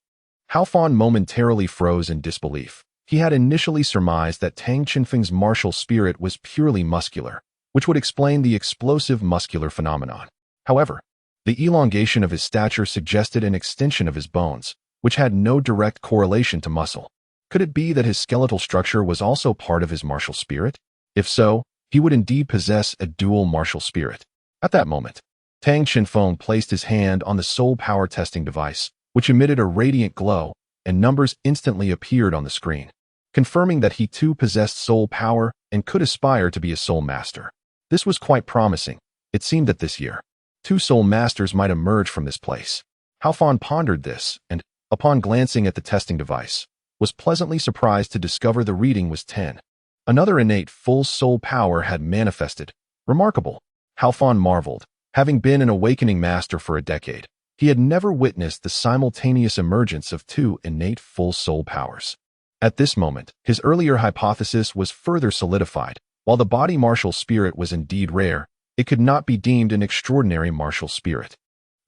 Hao Fan momentarily froze in disbelief. He had initially surmised that Tang Chenfeng's martial spirit was purely muscular, which would explain the explosive muscular phenomenon. However, the elongation of his stature suggested an extension of his bones, which had no direct correlation to muscle. Could it be that his skeletal structure was also part of his martial spirit? If so, he would indeed possess a dual martial spirit. At that moment, Tang Chenfeng placed his hand on the soul power testing device, which emitted a radiant glow, and numbers instantly appeared on the screen, confirming that he too possessed soul power and could aspire to be a soul master. This was quite promising. It seemed that this year, 2 soul masters might emerge from this place. Hao Fan pondered this, and, upon glancing at the testing device, was pleasantly surprised to discover the reading was 10. Another innate full soul power had manifested. Remarkable. Halfon marveled. Having been an awakening master for a decade, he had never witnessed the simultaneous emergence of two innate full soul powers. At this moment, his earlier hypothesis was further solidified. While the body martial spirit was indeed rare, it could not be deemed an extraordinary martial spirit.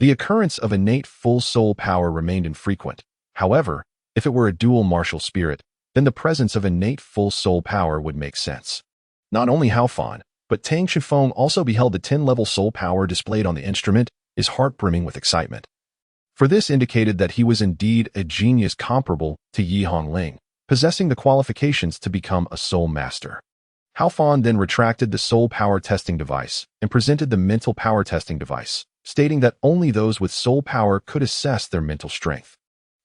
The occurrence of innate full soul power remained infrequent. However, if it were a dual martial spirit, then the presence of innate full soul power would make sense. Not only Halfon, but Tang Shifeng also beheld the 10-level soul power displayed on the instrument, his heart brimming with excitement. For this indicated that he was indeed a genius comparable to Yi Hongling, possessing the qualifications to become a soul master. Halfon then retracted the soul power testing device and presented the mental power testing device, stating that only those with soul power could assess their mental strength.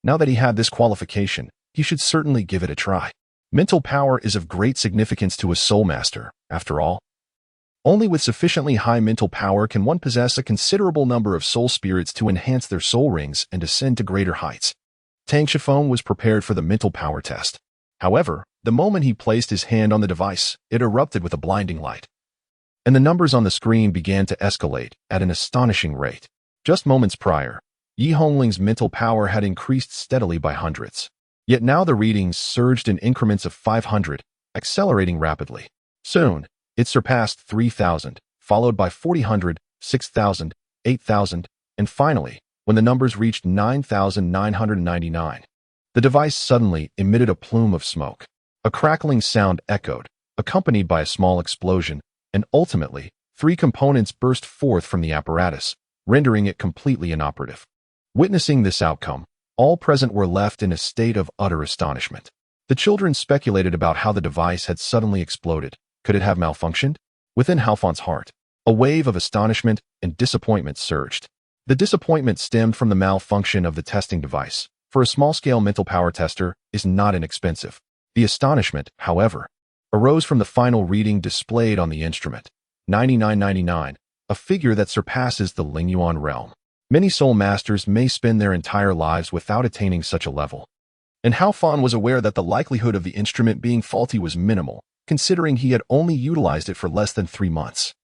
Now that he had this qualification, he should certainly give it a try. Mental power is of great significance to a soul master, after all. Only with sufficiently high mental power can one possess a considerable number of soul spirits to enhance their soul rings and ascend to greater heights. Tang Shifeng was prepared for the mental power test. However, the moment he placed his hand on the device, it erupted with a blinding light. And the numbers on the screen began to escalate at an astonishing rate. Just moments prior, Yi Hongling's mental power had increased steadily by hundreds. Yet now the readings surged in increments of 500, accelerating rapidly. Soon, it surpassed 3,000, followed by 4,000, 6,000, 8,000, and finally, when the numbers reached 9,999, the device suddenly emitted a plume of smoke. A crackling sound echoed, accompanied by a small explosion, and ultimately, 3 components burst forth from the apparatus, rendering it completely inoperative. Witnessing this outcome, all present were left in a state of utter astonishment. The children speculated about how the device had suddenly exploded. Could it have malfunctioned? Within Halfon's heart, a wave of astonishment and disappointment surged. The disappointment stemmed from the malfunction of the testing device. For a small-scale mental power tester, is not inexpensive. The astonishment, however, arose from the final reading displayed on the instrument, 9999, a figure that surpasses the Lingyuan realm. Many soul masters may spend their entire lives without attaining such a level. And Halfon was aware that the likelihood of the instrument being faulty was minimal, considering he had only utilized it for less than 3 months.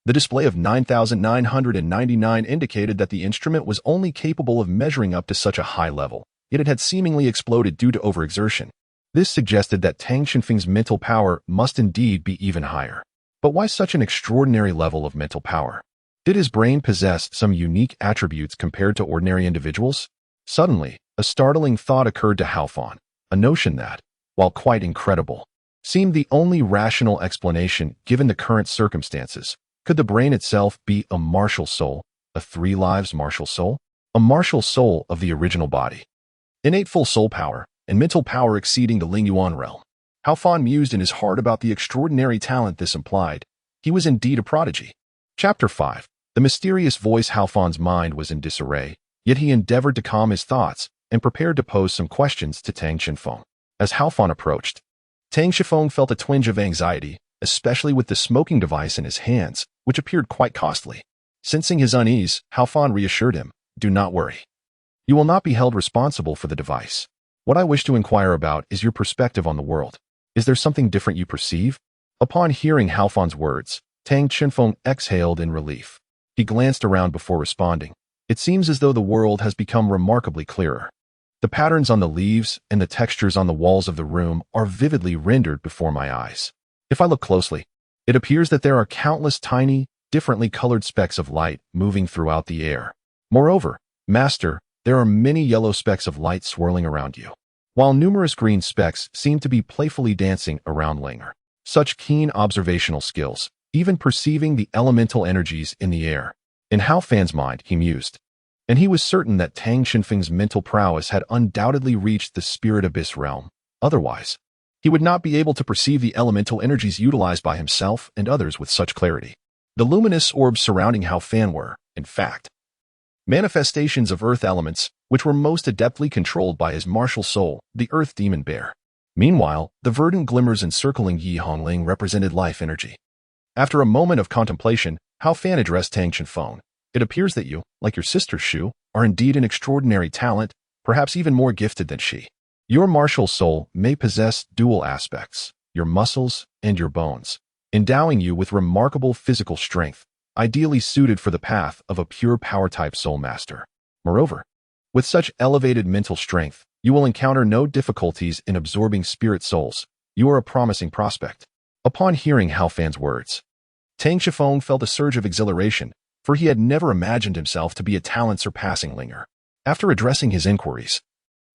The display of 9,999 indicated that the instrument was only capable of measuring up to such a high level, yet it had seemingly exploded due to overexertion. This suggested that Tang Xinfeng's mental power must indeed be even higher. But why such an extraordinary level of mental power? Did his brain possess some unique attributes compared to ordinary individuals? Suddenly, a startling thought occurred to Halfon, a notion that, while quite incredible, seemed the only rational explanation given the current circumstances. Could the brain itself be a martial soul, a 3 lives martial soul? A martial soul of the original body. Innate full soul power, and mental power exceeding the Lingyuan realm. Halfon mused in his heart about the extraordinary talent this implied. He was indeed a prodigy. Chapter 5. The mysterious voice. Halfon's mind was in disarray, yet he endeavored to calm his thoughts and prepared to pose some questions to Tang Xinfeng. As Halfon approached, Tang Shifeng felt a twinge of anxiety, especially with the smoking device in his hands, which appeared quite costly. Sensing his unease, Halfon reassured him, "Do not worry. You will not be held responsible for the device. What I wish to inquire about is your perspective on the world. Is there something different you perceive?" Upon hearing Halfon's words, Tang Xinfeng exhaled in relief. He glanced around before responding. "It seems as though the world has become remarkably clearer. The patterns on the leaves and the textures on the walls of the room are vividly rendered before my eyes. If I look closely, it appears that there are countless tiny, differently colored specks of light moving throughout the air. Moreover, Master, there are many yellow specks of light swirling around you, while numerous green specks seem to be playfully dancing around Langer. Such keen observational skills, even perceiving the elemental energies in the air." In Halfon's mind, he mused, and he was certain that Tang Xinfeng's mental prowess had undoubtedly reached the spirit abyss realm. Otherwise, he would not be able to perceive the elemental energies utilized by himself and others with such clarity. The luminous orbs surrounding Halfon were, in fact, manifestations of earth elements, which were most adeptly controlled by his martial soul, the earth demon bear. Meanwhile, the verdant glimmers encircling Yi Hongling represented life energy. After a moment of contemplation, Halfon addressed Tang Xinfeng. "It appears that you, like your sister Shu, are indeed an extraordinary talent, perhaps even more gifted than she. Your martial soul may possess dual aspects, your muscles and your bones, endowing you with remarkable physical strength, ideally suited for the path of a pure power-type soul master. Moreover, with such elevated mental strength, you will encounter no difficulties in absorbing spirit souls. You are a promising prospect. Upon hearing Hao Fan's words, Tang Shifeng felt a surge of exhilaration, for he had never imagined himself to be a talent-surpassing Linger. After addressing his inquiries,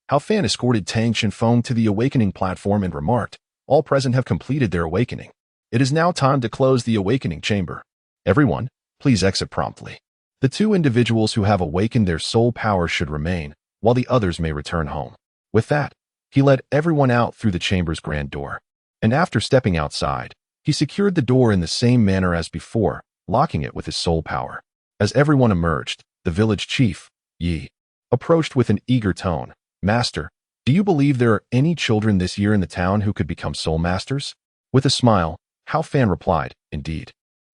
Hao Fan escorted Tang Shifeng to the awakening platform and remarked, "All present have completed their awakening. It is now time to close the awakening chamber. Everyone, please exit promptly. The two individuals who have awakened their soul power should remain, while the others may return home." With that, he led everyone out through the chamber's grand door. And after stepping outside, he secured the door in the same manner as before, locking it with his soul power. As everyone emerged, the village chief, Yi, approached with an eager tone. "Master, do you believe there are any children this year in the town who could become soul masters?" With a smile, Hao Fan replied, "Indeed.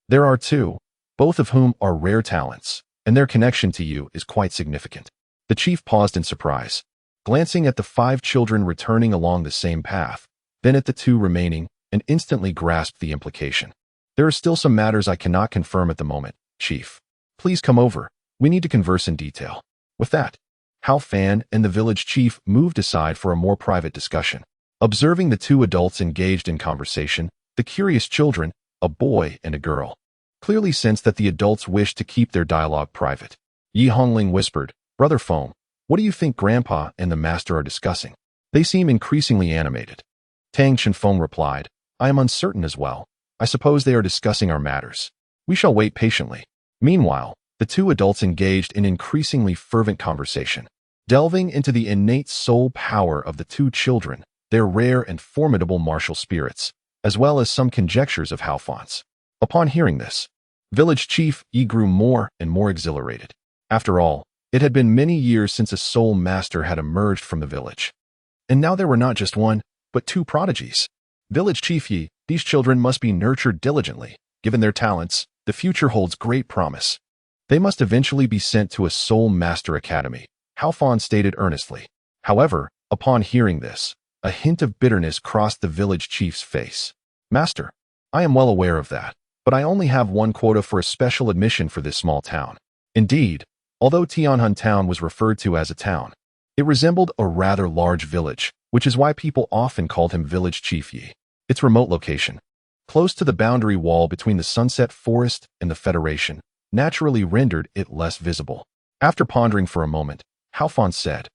There are two, both of whom are rare talents, and their connection to you is quite significant." The chief paused in surprise, glancing at the 5 children returning along the same path, then at the 2 remaining, and instantly grasped the implication. "There are still some matters I cannot confirm at the moment, Chief. Please come over. We need to converse in detail." With that, Hao Fan and the village chief moved aside for a more private discussion. Observing the 2 adults engaged in conversation, the curious children, a boy and a girl, clearly sensed that the adults wished to keep their dialogue private. Yi Hongling whispered, "Brother Feng, what do you think Grandpa and the master are discussing? They seem increasingly animated." Tang Shifeng replied, "I am uncertain as well. I suppose they are discussing our matters. We shall wait patiently." Meanwhile, the 2 adults engaged in increasingly fervent conversation, delving into the innate soul power of the 2 children, their rare and formidable martial spirits, as well as some conjectures of Hao Fan's. Upon hearing this, village chief Yi grew more and more exhilarated. After all, it had been many years since a soul master had emerged from the village. And now there were not just 1, but 2 prodigies. Village chief Yi, these children must be nurtured diligently. Given their talents, the future holds great promise. They must eventually be sent to a soul master academy, Hao Fan stated earnestly. However, upon hearing this, a hint of bitterness crossed the village chief's face. "Master, I am well aware of that, but I only have 1 quota for a special admission for this small town." Indeed, although Tianhun town was referred to as a town, it resembled a rather large village, which is why people often called him Village Chief Yi. Its remote location, close to the boundary wall between the Sunset Forest and the Federation, naturally rendered it less visible. After pondering for a moment, Hao Fan said,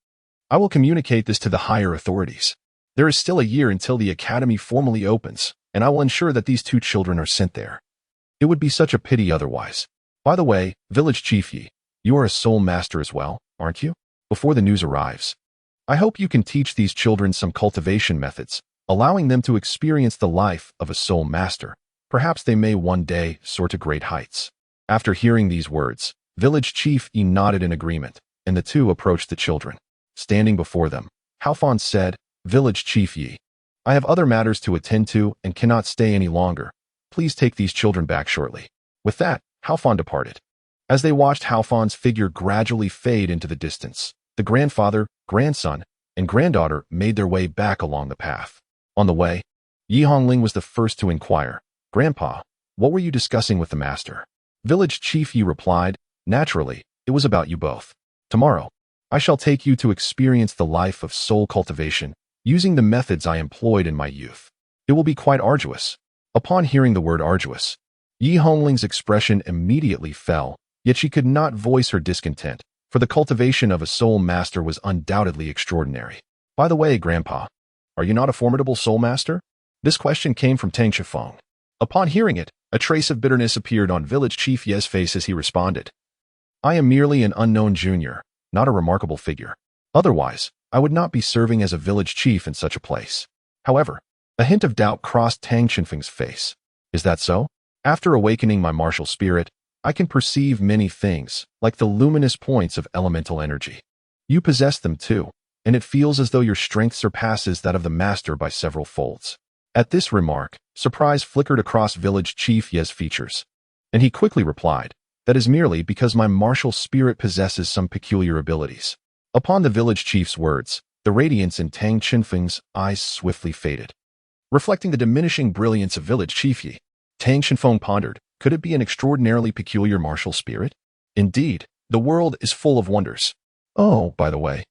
"I will communicate this to the higher authorities. There is still a year until the academy formally opens, and I will ensure that these 2 children are sent there. It would be such a pity otherwise. By the way, Village Chief Yi, you are a soul master as well, aren't you? Before the news arrives, I hope you can teach these children some cultivation methods, allowing them to experience the life of a soul master. Perhaps they may one day soar to great heights." After hearing these words, Village Chief Yi nodded in agreement, and the 2 approached the children. Standing before them, Hao Fan said, "Village Chief Yi, I have other matters to attend to and cannot stay any longer. Please take these children back shortly." With that, Hao Fan departed. As they watched Hao Fan's figure gradually fade into the distance, the grandfather, grandson, and granddaughter made their way back along the path. On the way, Yi Hongling was the first to inquire, "Grandpa, what were you discussing with the master?" Village Chief Yi replied, "Naturally, it was about you both. Tomorrow, I shall take you to experience the life of soul cultivation, using the methods I employed in my youth. It will be quite arduous." Upon hearing the word arduous, Yi Hongling's expression immediately fell, yet she could not voice her discontent, for the cultivation of a soul master was undoubtedly extraordinary. "By the way, Grandpa, are you not a formidable soul master?" This question came from Tang Shifeng. Upon hearing it, a trace of bitterness appeared on Village Chief Ye's face as he responded, "I am merely an unknown junior, not a remarkable figure. Otherwise, I would not be serving as a village chief in such a place." However, a hint of doubt crossed Tang Shifeng's face. "Is that so? After awakening my martial spirit, I can perceive many things, like the luminous points of elemental energy. You possess them too, and it feels as though your strength surpasses that of the master by several folds." At this remark, surprise flickered across Village Chief Ye's features, and he quickly replied, "That is merely because my martial spirit possesses some peculiar abilities. Upon the village chief's words, the radiance in Tang Chenfeng's eyes swiftly faded, reflecting the diminishing brilliance of village chief Yi. Tang Chenfeng pondered, could it be an extraordinarily peculiar martial spirit? Indeed, the world is full of wonders. Oh, by the way,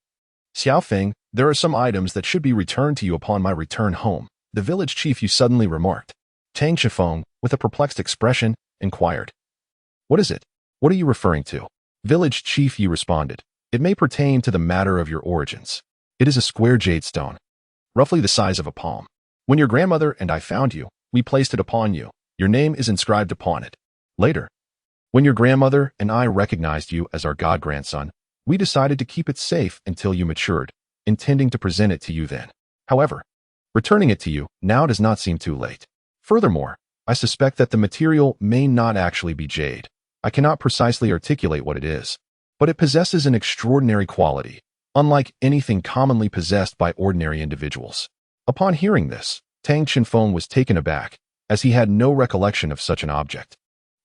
Xiaofeng, there are some items that should be returned to you upon my return home, the village chief Yu suddenly remarked. Tang Chenfeng, with a perplexed expression, inquired. What is it? What are you referring to? Village chief Yu responded. It may pertain to the matter of your origins. It is a square jade stone, roughly the size of a palm. When your grandmother and I found you, we placed it upon you. Your name is inscribed upon it. Later, when your grandmother and I recognized you as our god-grandson, we decided to keep it safe until you matured, intending to present it to you then. However, returning it to you now does not seem too late. Furthermore, I suspect that the material may not actually be jade. I cannot precisely articulate what it is, but it possesses an extraordinary quality, unlike anything commonly possessed by ordinary individuals. Upon hearing this, Tang Chenfeng was taken aback, as he had no recollection of such an object.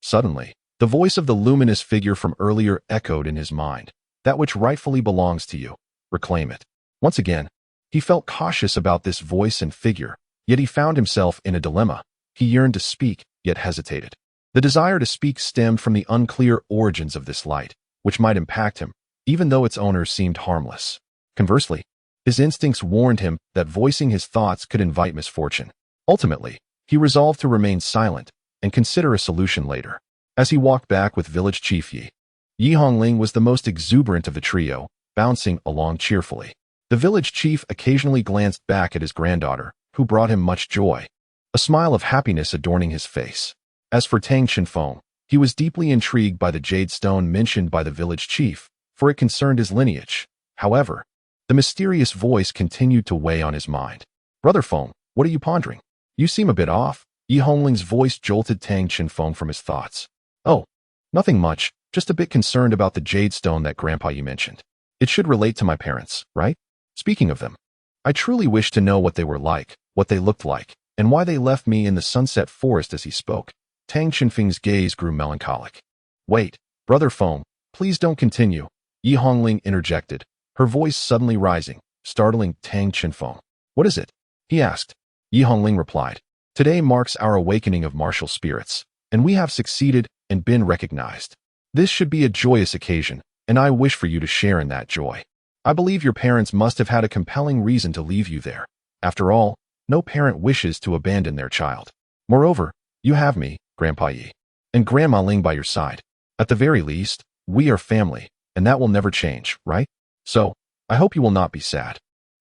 Suddenly, the voice of the luminous figure from earlier echoed in his mind. That which rightfully belongs to you, reclaim it. Once again, he felt cautious about this voice and figure, yet he found himself in a dilemma. He yearned to speak, yet hesitated. The desire to speak stemmed from the unclear origins of this light, which might impact him, even though its owner seemed harmless. Conversely, his instincts warned him that voicing his thoughts could invite misfortune. Ultimately, he resolved to remain silent and consider a solution later. As he walked back with village chief Yi Hongling was the most exuberant of the trio, bouncing along cheerfully. The village chief occasionally glanced back at his granddaughter, who brought him much joy, a smile of happiness adorning his face. As for Tang Chenfeng, he was deeply intrigued by the jade stone mentioned by the village chief, for it concerned his lineage. However, the mysterious voice continued to weigh on his mind. Brother Feng, what are you pondering? You seem a bit off. Yi Hongling's voice jolted Tang Chenfeng from his thoughts. Oh, nothing much, just a bit concerned about the jade stone that Grandpa you mentioned. It should relate to my parents, right? Speaking of them, I truly wish to know what they were like, what they looked like, and why they left me in the sunset forest. As he spoke, Tang Chenfeng's gaze grew melancholic. Wait, Brother Feng, please don't continue, Yi Hongling interjected, her voice suddenly rising, startling Tang Chenfeng. What is it? He asked. Yi Hongling replied. Today marks our awakening of martial spirits, and we have succeeded and been recognized. This should be a joyous occasion, and I wish for you to share in that joy. I believe your parents must have had a compelling reason to leave you there. After all, no parent wishes to abandon their child. Moreover, you have me, Grandpa Yi, and Grandma Ling by your side. At the very least, we are family, and that will never change, right? So, I hope you will not be sad.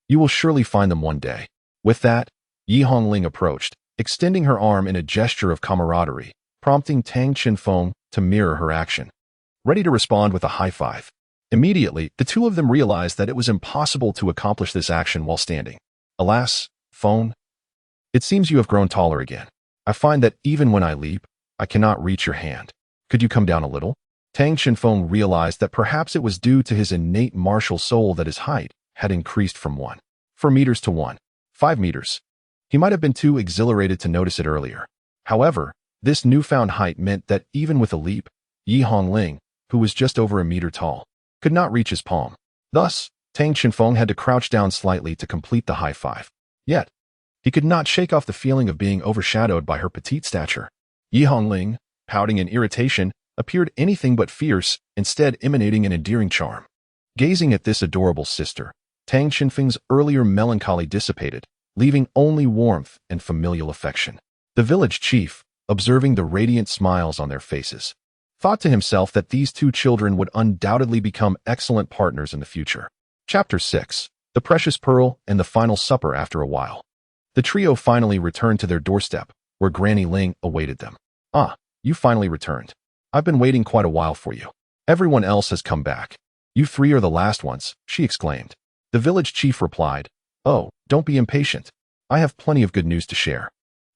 You will surely find them one day. With that, Yi Hongling approached, extending her arm in a gesture of camaraderie, prompting Tang Chenfeng to mirror her action, ready to respond with a high five. Immediately, the two of them realized that it was impossible to accomplish this action while standing. Alas, Feng, it seems you have grown taller again. I find that even when I leap, I cannot reach your hand. Could you come down a little? Tang Chenfeng realized that perhaps it was due to his innate martial soul that his height had increased from 4 meters to 5 meters. He might have been too exhilarated to notice it earlier. However, this newfound height meant that even with a leap, Yi Hongling, who was just over a meter tall, could not reach his palm. Thus, Tang Chenfeng had to crouch down slightly to complete the high five. Yet, he could not shake off the feeling of being overshadowed by her petite stature. Yi Hongling, pouting in irritation, appeared anything but fierce, instead emanating an endearing charm. Gazing at this adorable sister, Tang Chenfeng's earlier melancholy dissipated, leaving only warmth and familial affection. The village chief, observing the radiant smiles on their faces, thought to himself that these two children would undoubtedly become excellent partners in the future. Chapter 6. The Precious Pearl and the Final Supper. After a while, the trio finally returned to their doorstep, where Granny Ling awaited them. Ah, you finally returned. I've been waiting quite a while for you. Everyone else has come back. You three are the last ones, she exclaimed. The village chief replied, Oh, don't be impatient. I have plenty of good news to share.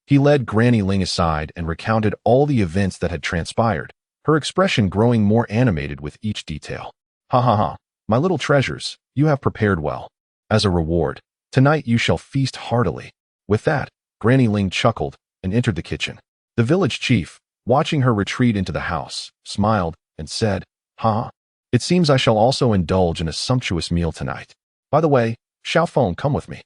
He led Granny Ling aside and recounted all the events that had transpired, her expression growing more animated with each detail. Ha ha ha, my little treasures, you have prepared well. As a reward, tonight you shall feast heartily. With that, Granny Ling chuckled and entered the kitchen. The village chief, watching her retreat into the house, smiled and said, Ha, It seems I shall also indulge in a sumptuous meal tonight. By the way, Xiaofeng, come with me.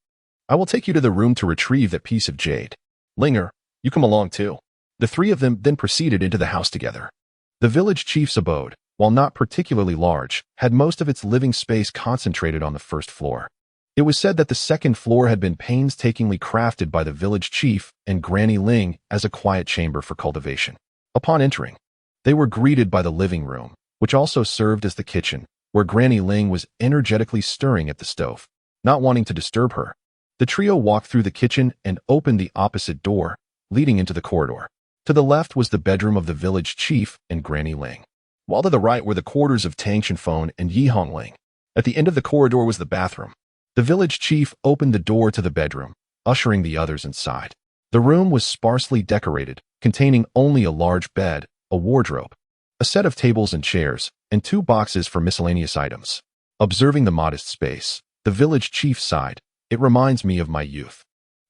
I will take you to the room to retrieve that piece of jade. Linger, you come along too. The three of them then proceeded into the house together. The village chief's abode, while not particularly large, had most of its living space concentrated on the first floor. It was said that the second floor had been painstakingly crafted by the village chief and Granny Ling as a quiet chamber for cultivation. Upon entering, they were greeted by the living room, which also served as the kitchen, where Granny Ling was energetically stirring at the stove. Not wanting to disturb her, the trio walked through the kitchen and opened the opposite door, leading into the corridor. To the left was the bedroom of the village chief and Granny Ling, while to the right were the quarters of Tang Chenfeng and Yi Hongling. At the end of the corridor was the bathroom. The village chief opened the door to the bedroom, ushering the others inside. The room was sparsely decorated, containing only a large bed, a wardrobe, a set of tables and chairs, and 2 boxes for miscellaneous items. Observing the modest space, the village chief sighed. It reminds me of my youth,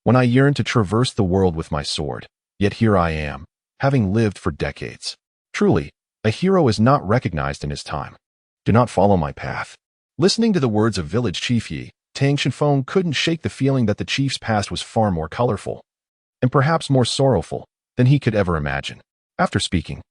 when I yearned to traverse the world with my sword, yet here I am, having lived for decades. Truly, a hero is not recognized in his time. Do not follow my path. Listening to the words of village chief Yi, Tang Chenfeng couldn't shake the feeling that the chief's past was far more colorful, and perhaps more sorrowful, than he could ever imagine. After speaking,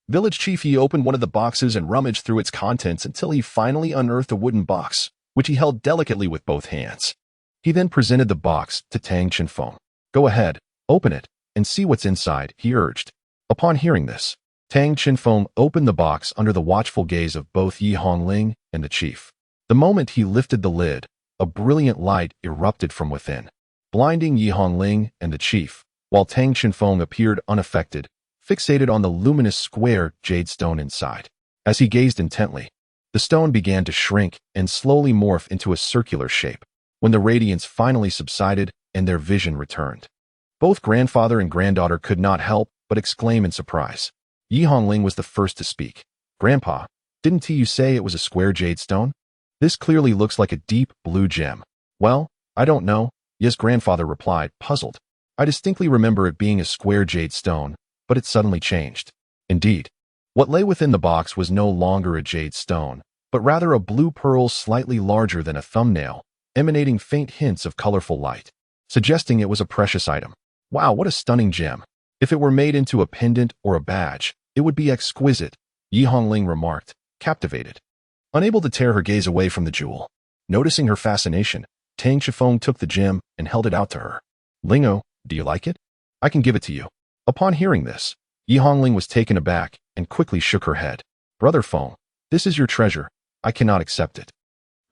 village chief Yi opened one of the boxes and rummaged through its contents until he finally unearthed a wooden box, which he held delicately with both hands. He then presented the box to Tang Chenfeng. Go ahead, open it, and see what's inside, he urged. Upon hearing this, Tang Chenfeng opened the box under the watchful gaze of both Yi Hongling and the chief. The moment he lifted the lid, a brilliant light erupted from within, blinding Yi Hongling and the chief, while Tang Chenfeng appeared unaffected, fixated on the luminous square jade stone inside. As he gazed intently, the stone began to shrink and slowly morph into a circular shape. When the radiance finally subsided and their vision returned, both grandfather and granddaughter could not help but exclaim in surprise. Yi Hongling was the first to speak. Grandpa, didn't you say it was a square jade stone? This clearly looks like a deep blue gem. Well, I don't know. Yes, grandfather replied, puzzled. I distinctly remember it being a square jade stone, but it suddenly changed. Indeed, what lay within the box was no longer a jade stone, but rather a blue pearl slightly larger than a thumbnail, emanating faint hints of colorful light, suggesting it was a precious item. Wow, what a stunning gem. If it were made into a pendant or a badge, it would be exquisite, Yi Hongling remarked, captivated. Unable to tear her gaze away from the jewel. Noticing her fascination, Tang Chenfeng took the gem and held it out to her. Lingo, do you like it? I can give it to you. Upon hearing this, Yi Hongling was taken aback and quickly shook her head. Brother Feng, this is your treasure. I cannot accept it.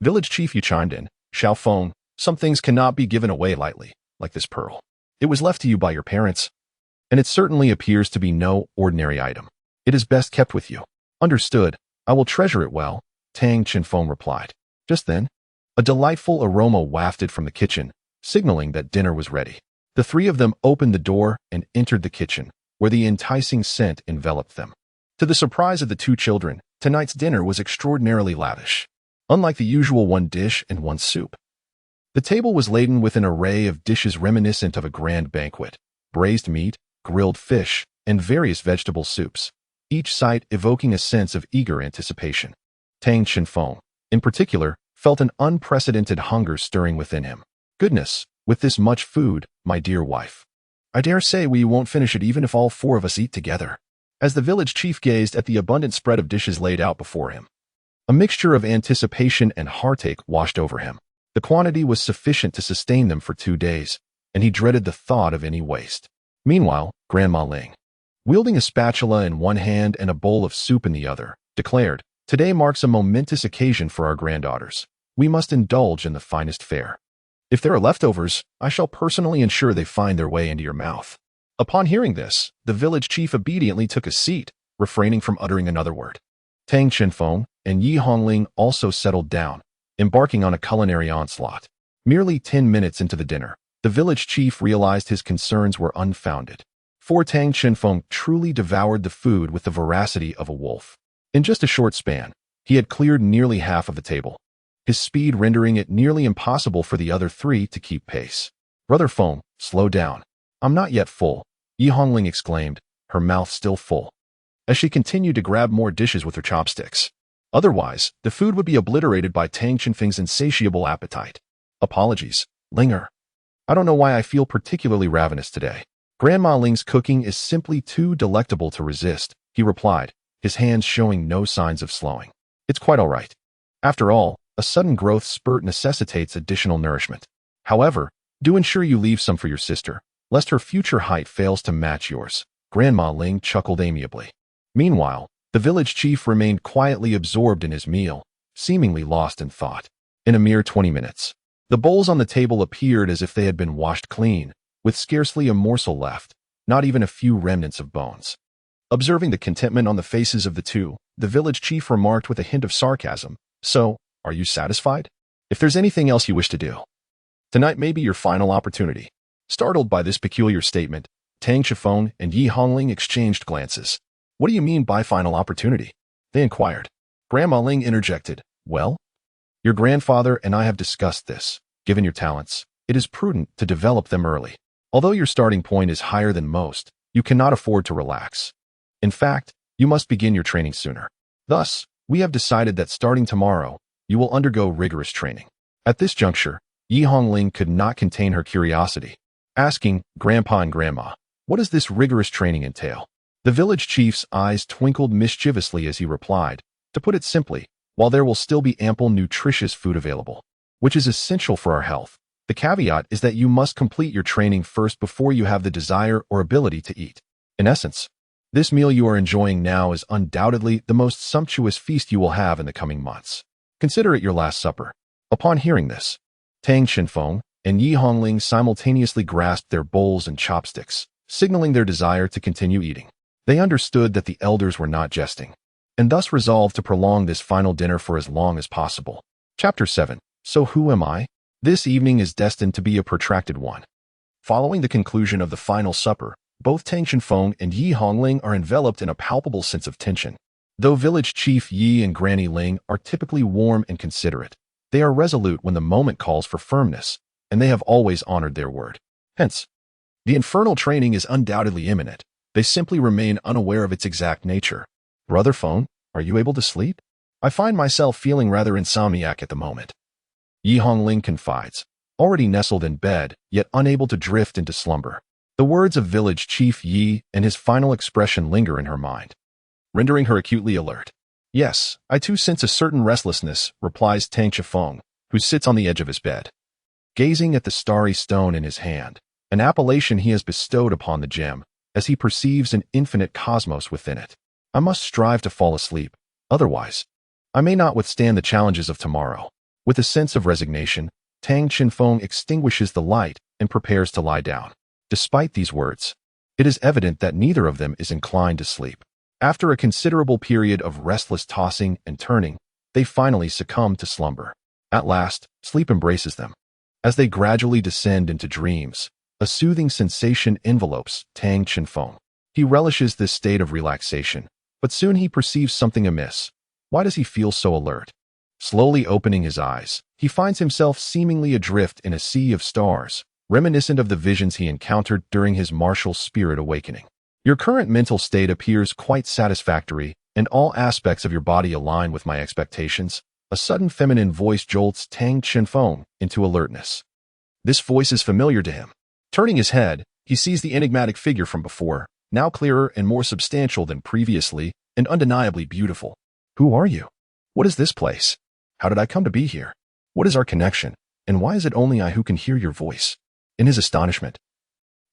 Village chief Yu chimed in. Xiaofeng, some things cannot be given away lightly, like this pearl. It was left to you by your parents, and it certainly appears to be no ordinary item. It is best kept with you. Understood. I will treasure it well, Tang Chenfeng replied. Just then, a delightful aroma wafted from the kitchen, signaling that dinner was ready. The three of them opened the door and entered the kitchen, where the enticing scent enveloped them. To the surprise of the 2 children, tonight's dinner was extraordinarily lavish. Unlike the usual 1 dish and 1 soup, the table was laden with an array of dishes reminiscent of a grand banquet: braised meat, grilled fish, and various vegetable soups, each sight evoking a sense of eager anticipation. Tang Chenfeng, in particular, felt an unprecedented hunger stirring within him. Goodness, with this much food, my dear wife. I dare say we won't finish it even if all 4 of us eat together. As the village chief gazed at the abundant spread of dishes laid out before him, a mixture of anticipation and heartache washed over him. The quantity was sufficient to sustain them for 2 days, and he dreaded the thought of any waste. Meanwhile, Grandma Ling, wielding a spatula in one hand and a bowl of soup in the other, declared, Today marks a momentous occasion for our granddaughters. We must indulge in the finest fare. If there are leftovers, I shall personally ensure they find their way into your mouth. Upon hearing this, the village chief obediently took a seat, refraining from uttering another word. Tang Chenfeng and Yi Hongling also settled down, embarking on a culinary onslaught. Merely 10 minutes into the dinner, the village chief realized his concerns were unfounded. For Tang Chenfeng truly devoured the food with the voracity of a wolf. In just a short span, he had cleared nearly half of the table, his speed rendering it nearly impossible for the other 3 to keep pace. Brother Feng, slow down. I'm not yet full, Yi Hongling exclaimed, her mouth still full, as she continued to grab more dishes with her chopsticks. Otherwise, the food would be obliterated by Tang Chenfeng's insatiable appetite. Apologies, Linger. I don't know why I feel particularly ravenous today. Grandma Ling's cooking is simply too delectable to resist, he replied, his hands showing no signs of slowing. It's quite all right. After all, a sudden growth spurt necessitates additional nourishment. However, do ensure you leave some for your sister, lest her future height fails to match yours. Grandma Ling chuckled amiably. Meanwhile, the village chief remained quietly absorbed in his meal, seemingly lost in thought. In a mere 20 minutes, the bowls on the table appeared as if they had been washed clean, with scarcely a morsel left, not even a few remnants of bones. Observing the contentment on the faces of the two, the village chief remarked with a hint of sarcasm, "So, are you satisfied? If there's anything else you wish to do, tonight may be your final opportunity." Startled by this peculiar statement, Tang Chifeng and Yi Hongling exchanged glances. "What do you mean by final opportunity?" they inquired. Grandma Ling interjected, "Well, your grandfather and I have discussed this. Given your talents, it is prudent to develop them early. Although your starting point is higher than most, you cannot afford to relax. In fact, you must begin your training sooner. Thus, we have decided that starting tomorrow, you will undergo rigorous training." At this juncture, Yi Hongling could not contain her curiosity, asking Grandpa and Grandma, "What does this rigorous training entail?" The village chief's eyes twinkled mischievously as he replied, "To put it simply, while there will still be ample nutritious food available, which is essential for our health, the caveat is that you must complete your training first before you have the desire or ability to eat. In essence, this meal you are enjoying now is undoubtedly the most sumptuous feast you will have in the coming months. Consider it your last supper." Upon hearing this, Tang Chenfeng and Yi Hongling simultaneously grasped their bowls and chopsticks, signaling their desire to continue eating. They understood that the elders were not jesting, and thus resolved to prolong this final dinner for as long as possible. Chapter 7. So who am I? This evening is destined to be a protracted one. Following the conclusion of the final supper, both Tang Chenfeng and Yi Hongling are enveloped in a palpable sense of tension. Though village chief Yi and Granny Ling are typically warm and considerate, they are resolute when the moment calls for firmness, and they have always honored their word. Hence, the infernal training is undoubtedly imminent. They simply remain unaware of its exact nature. "Brother Feng, are you able to sleep? I find myself feeling rather insomniac at the moment," Yi Hongling confides, already nestled in bed, yet unable to drift into slumber. The words of village chief Yi and his final expression linger in her mind, rendering her acutely alert. "Yes, I too sense a certain restlessness," replies Tang Chifeng, who sits on the edge of his bed, gazing at the starry stone in his hand, an appellation he has bestowed upon the gem, as he perceives an infinite cosmos within it. "I must strive to fall asleep, otherwise, I may not withstand the challenges of tomorrow." With a sense of resignation, Tang Chenfeng extinguishes the light and prepares to lie down. Despite these words, it is evident that neither of them is inclined to sleep. After a considerable period of restless tossing and turning, they finally succumb to slumber. At last, sleep embraces them. As they gradually descend into dreams, a soothing sensation envelopes Tang Chenfeng. He relishes this state of relaxation, but soon he perceives something amiss. Why does he feel so alert? Slowly opening his eyes, he finds himself seemingly adrift in a sea of stars, reminiscent of the visions he encountered during his martial spirit awakening. "Your current mental state appears quite satisfactory, and all aspects of your body align with my expectations." A sudden feminine voice jolts Tang Chenfeng into alertness. This voice is familiar to him. Turning his head, he sees the enigmatic figure from before, now clearer and more substantial than previously, and undeniably beautiful. "Who are you? What is this place? How did I come to be here? What is our connection, and why is it only I who can hear your voice?" In his astonishment,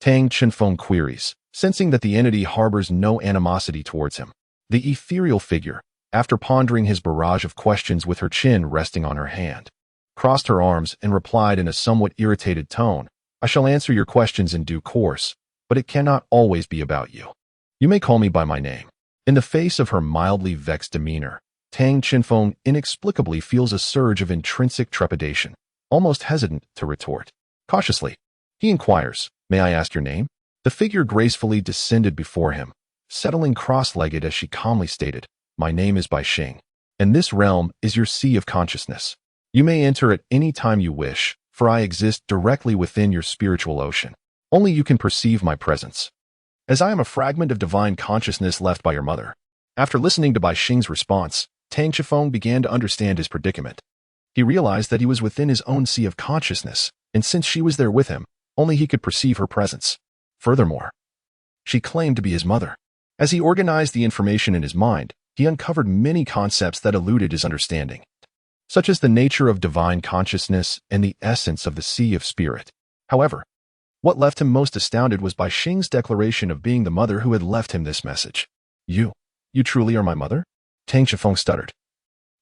Tang Chenfeng queries, sensing that the entity harbors no animosity towards him. The ethereal figure, after pondering his barrage of questions with her chin resting on her hand, crossed her arms and replied in a somewhat irritated tone, "I shall answer your questions in due course, but it cannot always be about you. You may call me by my name." In the face of her mildly vexed demeanor, Tang Chenfeng inexplicably feels a surge of intrinsic trepidation, almost hesitant to retort. Cautiously, he inquires, "May I ask your name?" The figure gracefully descended before him, settling cross-legged as she calmly stated, "My name is Bai Xing, and this realm is your sea of consciousness. You may enter at any time you wish, for I exist directly within your spiritual ocean. Only you can perceive my presence, as I am a fragment of divine consciousness left by your mother." After listening to Bai Xing's response, Tang Chifeng began to understand his predicament. He realized that he was within his own sea of consciousness, and since she was there with him, only he could perceive her presence. Furthermore, she claimed to be his mother. As he organized the information in his mind, he uncovered many concepts that eluded his understanding, such as the nature of divine consciousness and the essence of the sea of spirit. However, what left him most astounded was Bai Xing's declaration of being the mother who had left him this message. You truly are my mother? Tang Chifeng stuttered.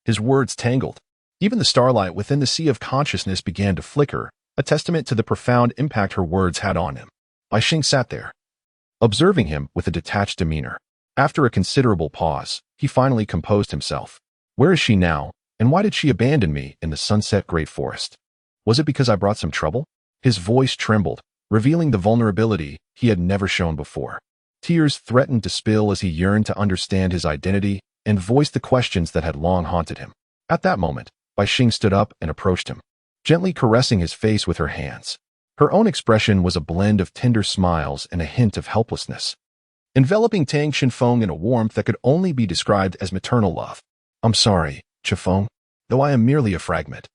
His words tangled. Even the starlight within the sea of consciousness began to flicker, a testament to the profound impact her words had on him. Bai Xing sat there, observing him with a detached demeanor. After a considerable pause, he finally composed himself. Where is she now, and why did she abandon me in the sunset great forest? Was it because I brought some trouble? His voice trembled, revealing the vulnerability he had never shown before. Tears threatened to spill as he yearned to understand his identity and voice the questions that had long haunted him. At that moment, Bai Xing stood up and approached him, gently caressing his face with her hands. Her own expression was a blend of tender smiles and a hint of helplessness, enveloping Tang Chifeng in a warmth that could only be described as maternal love. I'm sorry, Chifeng, though I am merely a fragment.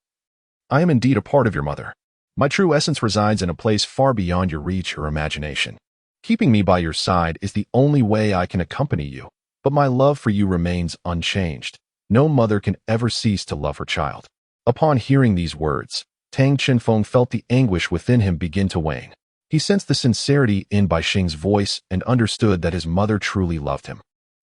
I am indeed a part of your mother. My true essence resides in a place far beyond your reach or imagination. Keeping me by your side is the only way I can accompany you, but my love for you remains unchanged. No mother can ever cease to love her child. Upon hearing these words, Tang Chifeng felt the anguish within him begin to wane. He sensed the sincerity in Bai Xing's voice and understood that his mother truly loved him.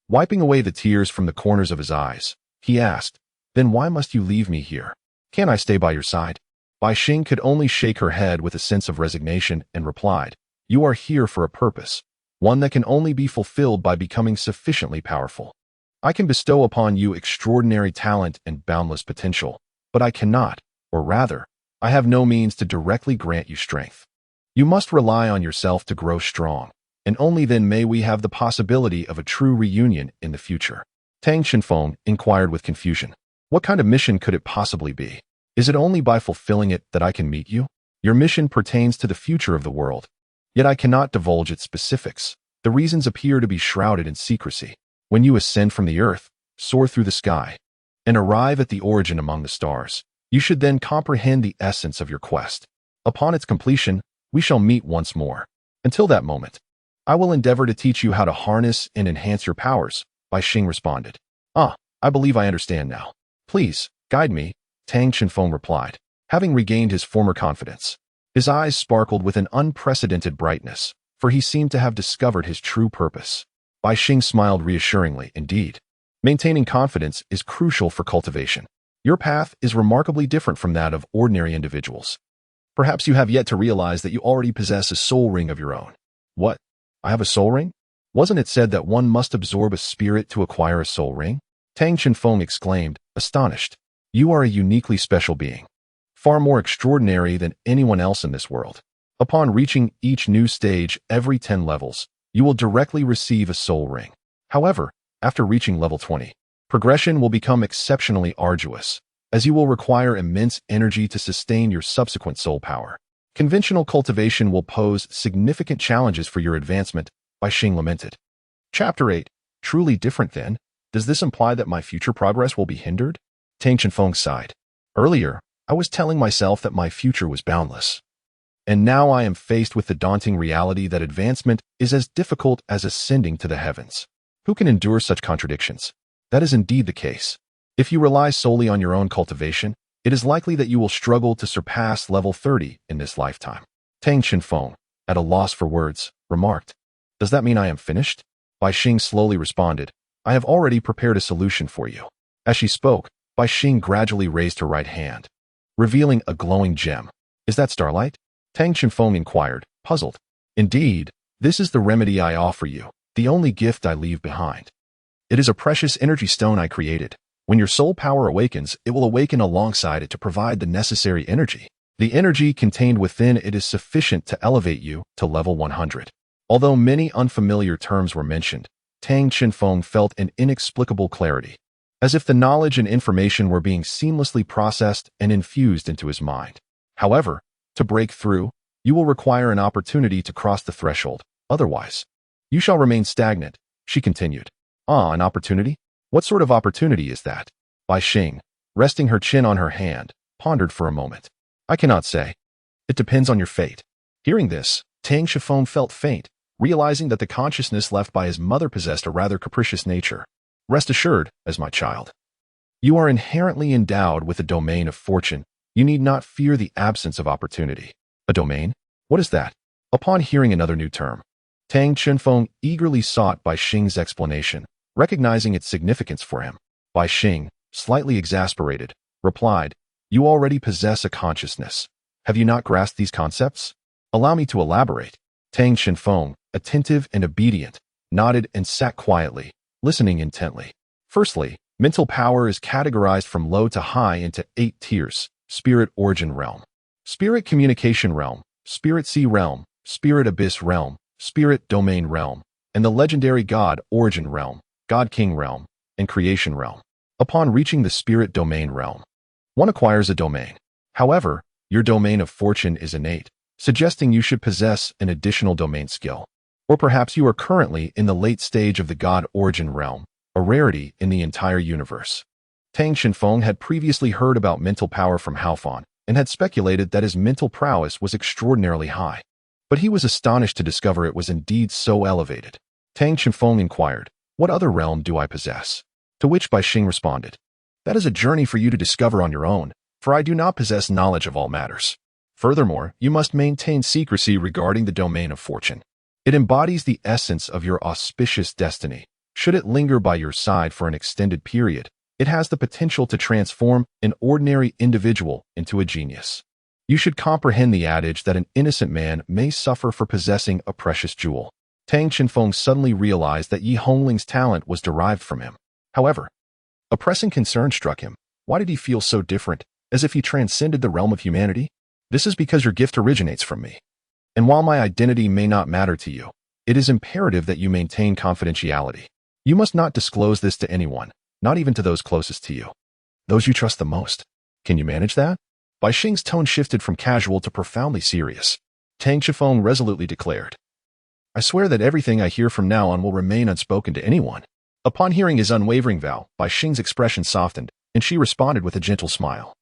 Wiping away the tears from the corners of his eyes, he asked, Then why must you leave me here? Can't I stay by your side? Bai Xing could only shake her head with a sense of resignation and replied, You are here for a purpose, one that can only be fulfilled by becoming sufficiently powerful. I can bestow upon you extraordinary talent and boundless potential, but I cannot, or rather, I have no means to directly grant you strength. You must rely on yourself to grow strong, and only then may we have the possibility of a true reunion in the future. Tang Chifeng inquired with confusion. What kind of mission could it possibly be? Is it only by fulfilling it that I can meet you? Your mission pertains to the future of the world, yet I cannot divulge its specifics. The reasons appear to be shrouded in secrecy. When you ascend from the earth, soar through the sky, and arrive at the origin among the stars, you should then comprehend the essence of your quest. Upon its completion, we shall meet once more. Until that moment, I will endeavor to teach you how to harness and enhance your powers, Bai Xing responded. I believe I understand now. Please, guide me, Tang Chifeng replied, having regained his former confidence. His eyes sparkled with an unprecedented brightness, for he seemed to have discovered his true purpose. Bai Xing smiled reassuringly. Indeed, maintaining confidence is crucial for cultivation. Your path is remarkably different from that of ordinary individuals. Perhaps you have yet to realize that you already possess a soul ring of your own. What? I have a soul ring? Wasn't it said that one must absorb a spirit to acquire a soul ring? Tang Chifeng exclaimed, astonished. You are a uniquely special being, far more extraordinary than anyone else in this world. Upon reaching each new stage every 10 levels, you will directly receive a soul ring. However, after reaching level 20, progression will become exceptionally arduous, as you will require immense energy to sustain your subsequent soul power. Conventional cultivation will pose significant challenges for your advancement, Bai Xing lamented. Chapter 8. Truly different then? Does this imply that my future progress will be hindered? Tang Chifeng sighed. Earlier, I was telling myself that my future was boundless. And now I am faced with the daunting reality that advancement is as difficult as ascending to the heavens. Who can endure such contradictions? That is indeed the case. If you rely solely on your own cultivation, it is likely that you will struggle to surpass level 30 in this lifetime. Tang Chifeng, at a loss for words, remarked, Does that mean I am finished? Bai Xing slowly responded, I have already prepared a solution for you. As she spoke, Bai Xing gradually raised her right hand, revealing a glowing gem. Is that starlight? Tang Chifeng inquired, puzzled. Indeed, this is the remedy I offer you, the only gift I leave behind. It is a precious energy stone I created. When your soul power awakens, it will awaken alongside it to provide the necessary energy. The energy contained within it is sufficient to elevate you to level 100. Although many unfamiliar terms were mentioned, Tang Chifeng felt an inexplicable clarity, as if the knowledge and information were being seamlessly processed and infused into his mind. However, to break through, you will require an opportunity to cross the threshold. Otherwise, you shall remain stagnant, she continued. An opportunity? What sort of opportunity is that? Bai Xing, resting her chin on her hand, pondered for a moment. I cannot say. It depends on your fate. Hearing this, Tang Shifeng felt faint, realizing that the consciousness left by his mother possessed a rather capricious nature. Rest assured, as my child. You are inherently endowed with a domain of fortune. You need not fear the absence of opportunity. A domain? What is that? Upon hearing another new term, Tang Shifeng eagerly sought Bai Xing's explanation, recognizing its significance for him. Bai Xing, slightly exasperated, replied, You already possess a consciousness. Have you not grasped these concepts? Allow me to elaborate. Tang Shifeng, attentive and obedient, nodded and sat quietly, listening intently. Firstly, mental power is categorized from low to high into 8 tiers: Spirit Origin Realm, Spirit Communication Realm, Spirit Sea Realm, Spirit Abyss Realm, Spirit Domain Realm, and the legendary God Origin Realm, God King Realm, and Creation Realm. Upon reaching the Spirit Domain Realm, one acquires a domain. However, your domain of fortune is innate, suggesting you should possess an additional domain skill. Or perhaps you are currently in the late stage of the God Origin Realm, a rarity in the entire universe. Tang Shifeng had previously heard about mental power from Haofan and had speculated that his mental prowess was extraordinarily high. But he was astonished to discover it was indeed so elevated. Tang Shifeng inquired, What other realm do I possess? To which Bai Xing responded, That is a journey for you to discover on your own, for I do not possess knowledge of all matters. Furthermore, you must maintain secrecy regarding the domain of fortune. It embodies the essence of your auspicious destiny. Should it linger by your side for an extended period, it has the potential to transform an ordinary individual into a genius. You should comprehend the adage that an innocent man may suffer for possessing a precious jewel. Tang Shifeng suddenly realized that Yi Hongling's talent was derived from him. However, a pressing concern struck him. Why did he feel so different, as if he transcended the realm of humanity? This is because your gift originates from me. And while my identity may not matter to you, it is imperative that you maintain confidentiality. You must not disclose this to anyone, not even to those closest to you. Those you trust the most. Can you manage that? Bai Xing's tone shifted from casual to profoundly serious. Tang Shifeng resolutely declared, I swear that everything I hear from now on will remain unspoken to anyone. Upon hearing his unwavering vow, Bai Xing's expression softened, and she responded with a gentle smile.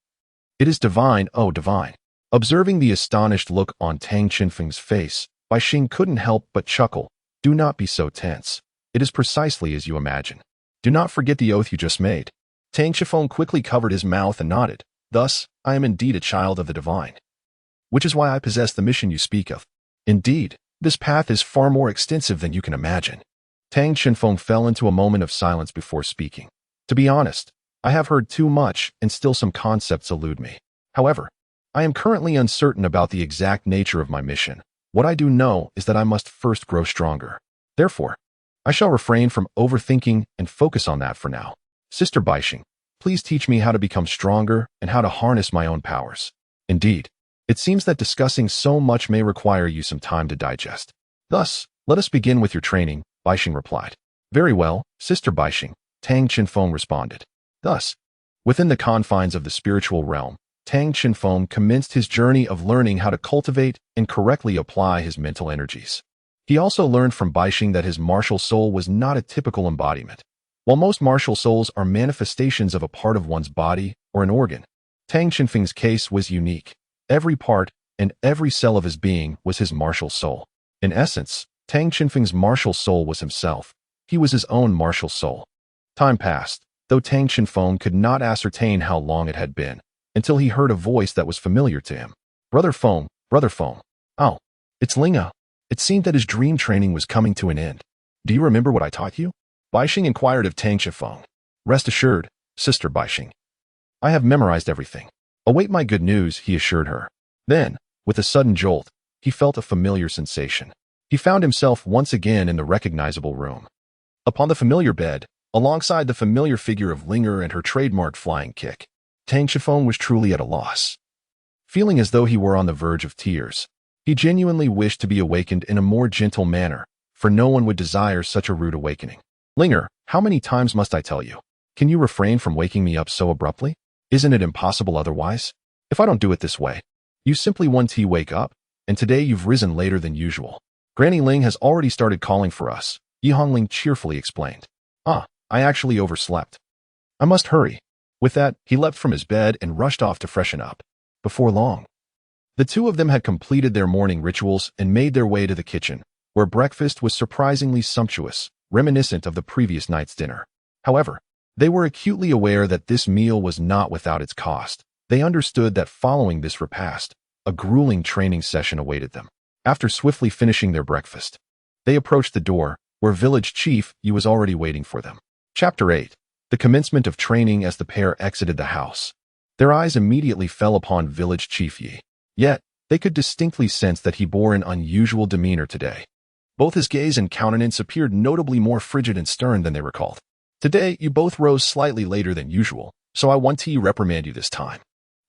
It is divine, oh divine. Observing the astonished look on Tang Shifeng's face, Bai Xing couldn't help but chuckle. Do not be so tense. It is precisely as you imagine. Do not forget the oath you just made. Tang Shifeng quickly covered his mouth and nodded. Thus, I am indeed a child of the divine. Which is why I possess the mission you speak of. Indeed, this path is far more extensive than you can imagine. Tang Shifeng fell into a moment of silence before speaking. To be honest, I have heard too much and still some concepts elude me. However, I am currently uncertain about the exact nature of my mission. What I do know is that I must first grow stronger. Therefore, I shall refrain from overthinking and focus on that for now. Sister Bai Xing, please teach me how to become stronger and how to harness my own powers. Indeed, it seems that discussing so much may require you some time to digest. Thus, let us begin with your training, Bai Xing replied. Very well, Sister Bai Xing, Tang Shifeng responded. Thus, within the confines of the spiritual realm, Tang Shifeng commenced his journey of learning how to cultivate and correctly apply his mental energies. He also learned from Bai Xing that his martial soul was not a typical embodiment. While most martial souls are manifestations of a part of one's body or an organ, Tang Shifeng's case was unique. Every part and every cell of his being was his martial soul. In essence, Tang Shifeng's martial soul was himself. He was his own martial soul. Time passed, though Tang Shifeng could not ascertain how long it had been, until he heard a voice that was familiar to him. Brother Feng. Oh, it's Linga. It seemed that his dream training was coming to an end. Do you remember what I taught you? Bai Xing inquired of Tang Shifeng. Rest assured, Sister Bai Xing. I have memorized everything. Await my good news, he assured her. Then, with a sudden jolt, he felt a familiar sensation. He found himself once again in the recognizable room. Upon the familiar bed, alongside the familiar figure of Linger and her trademark flying kick, Tang Shifeng was truly at a loss. Feeling as though he were on the verge of tears, he genuinely wished to be awakened in a more gentle manner, for no one would desire such a rude awakening. Linger, how many times must I tell you? Can you refrain from waking me up so abruptly? Isn't it impossible otherwise? If I don't do it this way, you simply wake up, and today you've risen later than usual. Granny Ling has already started calling for us, Yi Hongling cheerfully explained. I actually overslept. I must hurry. With that, he leapt from his bed and rushed off to freshen up. Before long, the two of them had completed their morning rituals and made their way to the kitchen, where breakfast was surprisingly sumptuous, reminiscent of the previous night's dinner. However, they were acutely aware that this meal was not without its cost. They understood that following this repast, a grueling training session awaited them. After swiftly finishing their breakfast, they approached the door, where village chief Yi was already waiting for them. Chapter 8. The commencement of training. As the pair exited the house, their eyes immediately fell upon village chief Yi. Yet, they could distinctly sense that he bore an unusual demeanor today. Both his gaze and countenance appeared notably more frigid and stern than they recalled. Today, you both rose slightly later than usual, so I want to reprimand you this time.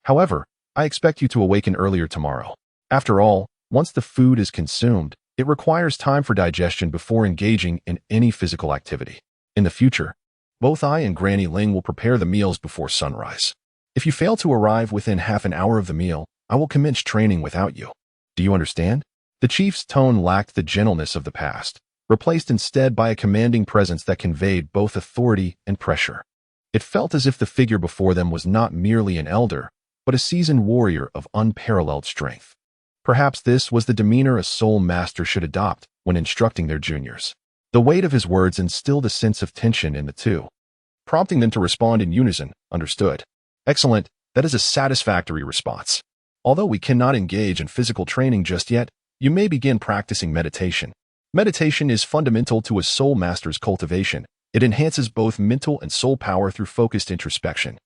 However, I expect you to awaken earlier tomorrow. After all, once the food is consumed, it requires time for digestion before engaging in any physical activity. In the future, both I and Granny Ling will prepare the meals before sunrise. If you fail to arrive within half an hour of the meal, I will commence training without you. Do you understand? The chief's tone lacked the gentleness of the past, replaced instead by a commanding presence that conveyed both authority and pressure. It felt as if the figure before them was not merely an elder, but a seasoned warrior of unparalleled strength. Perhaps this was the demeanor a soul master should adopt when instructing their juniors. The weight of his words instilled a sense of tension in the two, prompting them to respond in unison. Understood. Excellent, that is a satisfactory response. Although we cannot engage in physical training just yet, you may begin practicing meditation. Meditation is fundamental to a soul master's cultivation. It enhances both mental and soul power through focused introspection.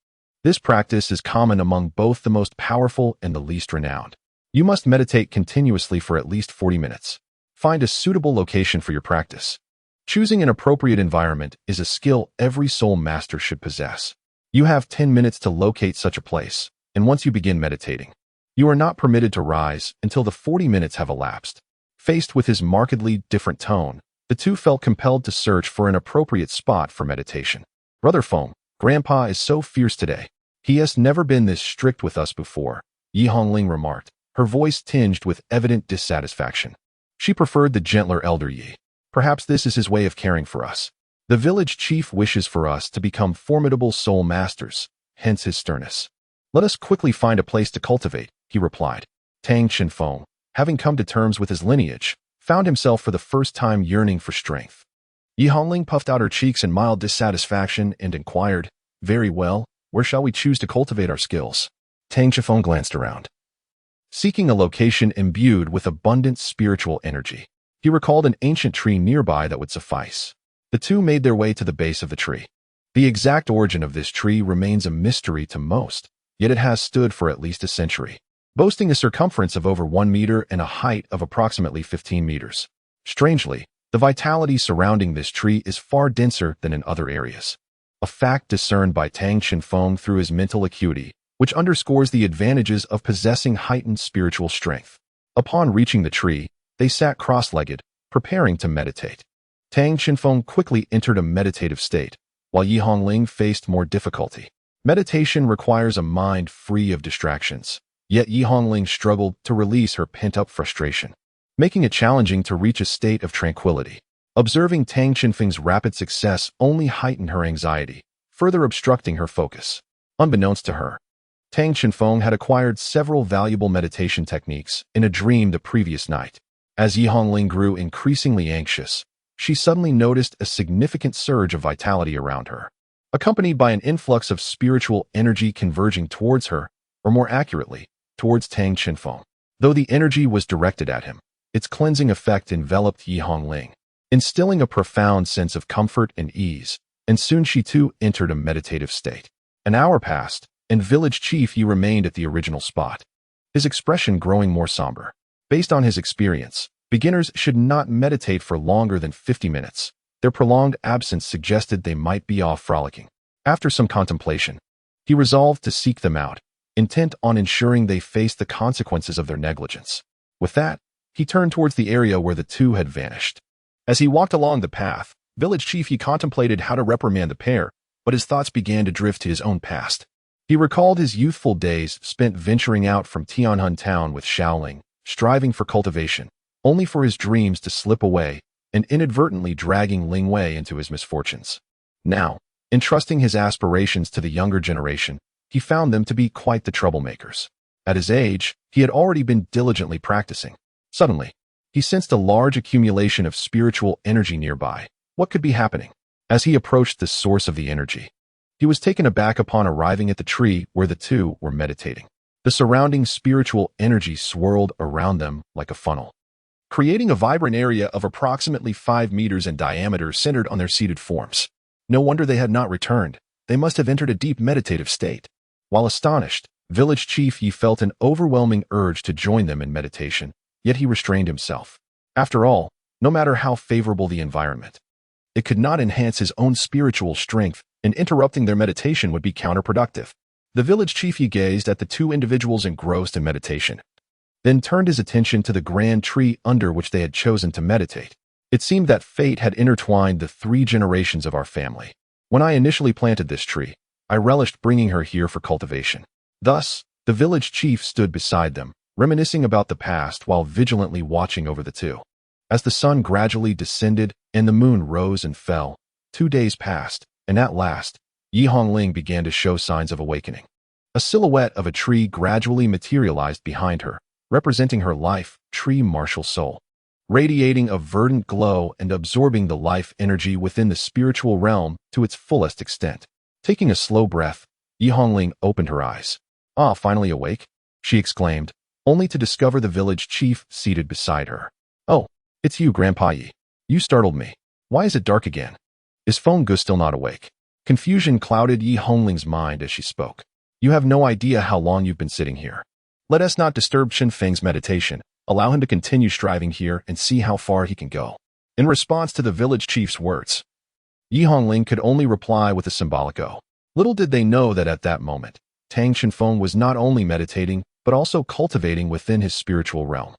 This practice is common among both the most powerful and the least renowned. You must meditate continuously for at least 40 minutes. Find a suitable location for your practice. Choosing an appropriate environment is a skill every soul master should possess. You have 10 minutes to locate such a place, and once you begin meditating, you are not permitted to rise until the 40 minutes have elapsed. Faced with his markedly different tone, the two felt compelled to search for an appropriate spot for meditation. Brother Feng, Grandpa is so fierce today. He has never been this strict with us before, Yi Hongling remarked, her voice tinged with evident dissatisfaction. She preferred the gentler elder Yi. Perhaps this is his way of caring for us. The village chief wishes for us to become formidable soul masters, hence his sternness. Let us quickly find a place to cultivate, he replied. Tang Chenfeng, having come to terms with his lineage, found himself for the first time yearning for strength. Yi Hongling puffed out her cheeks in mild dissatisfaction and inquired, Very well, where shall we choose to cultivate our skills? Tang Chenfeng glanced around, seeking a location imbued with abundant spiritual energy. He recalled an ancient tree nearby that would suffice. The two made their way to the base of the tree. The exact origin of this tree remains a mystery to most, yet it has stood for at least a century, boasting a circumference of over 1 meter and a height of approximately 15 meters. Strangely, the vitality surrounding this tree is far denser than in other areas, a fact discerned by Tang Chenfeng through his mental acuity, which underscores the advantages of possessing heightened spiritual strength. Upon reaching the tree, they sat cross-legged, preparing to meditate. Tang Chenfeng quickly entered a meditative state, while Yi Hongling faced more difficulty. Meditation requires a mind free of distractions, yet Yi Hongling struggled to release her pent-up frustration, making it challenging to reach a state of tranquility. Observing Tang Chenfeng's rapid success only heightened her anxiety, further obstructing her focus. Unbeknownst to her, Tang Chenfeng had acquired several valuable meditation techniques in a dream the previous night. As Yi Hongling grew increasingly anxious, she suddenly noticed a significant surge of vitality around her, accompanied by an influx of spiritual energy converging towards her, or more accurately, towards Tang Chenfeng. Though the energy was directed at him, its cleansing effect enveloped Yi Hongling, instilling a profound sense of comfort and ease, and soon she too entered a meditative state. An hour passed, and village chief Yi remained at the original spot, his expression growing more somber. Based on his experience, beginners should not meditate for longer than 50 minutes. Their prolonged absence suggested they might be off frolicking. After some contemplation, he resolved to seek them out, intent on ensuring they faced the consequences of their negligence. With that, he turned towards the area where the two had vanished. As he walked along the path, village chief Yi contemplated how to reprimand the pair, but his thoughts began to drift to his own past. He recalled his youthful days spent venturing out from Tianhun town with Shaoling, striving for cultivation, only for his dreams to slip away and inadvertently dragging Ling Wei into his misfortunes. Now, Entrusting his aspirations to the younger generation, he found them to be quite the troublemakers. At his age, he had already been diligently practicing. Suddenly, he sensed a large accumulation of spiritual energy nearby. What could be happening? As he approached the source of the energy, he was taken aback upon arriving at the tree where the two were meditating. The surrounding spiritual energy swirled around them like a funnel, creating a vibrant area of approximately 5 meters in diameter centered on their seated forms. No wonder they had not returned. They must have entered a deep meditative state. While astonished, village chief Yi felt an overwhelming urge to join them in meditation, yet he restrained himself. After all, no matter how favorable the environment, it could not enhance his own spiritual strength, and interrupting their meditation would be counterproductive. The village chief Yi gazed at the two individuals engrossed in meditation, then turned his attention to the grand tree under which they had chosen to meditate. It seemed that fate had intertwined the 3 generations of our family. When I initially planted this tree, I relished bringing her here for cultivation. Thus, the village chief stood beside them, reminiscing about the past while vigilantly watching over the two. As the sun gradually descended and the moon rose and fell, 2 days passed, and at last, Yi Hongling began to show signs of awakening. A silhouette of a tree gradually materialized behind her, representing her life, tree martial soul, radiating a verdant glow and absorbing the life energy within the spiritual realm to its fullest extent. Taking a slow breath, Yi Hongling opened her eyes. "Ah, finally awake?" she exclaimed, only to discover the village chief seated beside her. "Oh, it's you, Grandpa Yi. You startled me. Why is it dark again? Is Feng Gu still not awake?" Confusion clouded Yi Hongling's mind as she spoke. "You have no idea how long you've been sitting here. Let us not disturb Chen Feng's meditation. Allow him to continue striving here and see how far he can go." In response to the village chief's words, Yi Hongling could only reply with a symbolic "oh." Little did they know that at that moment, Tang Chenfeng was not only meditating, but also cultivating within his spiritual realm.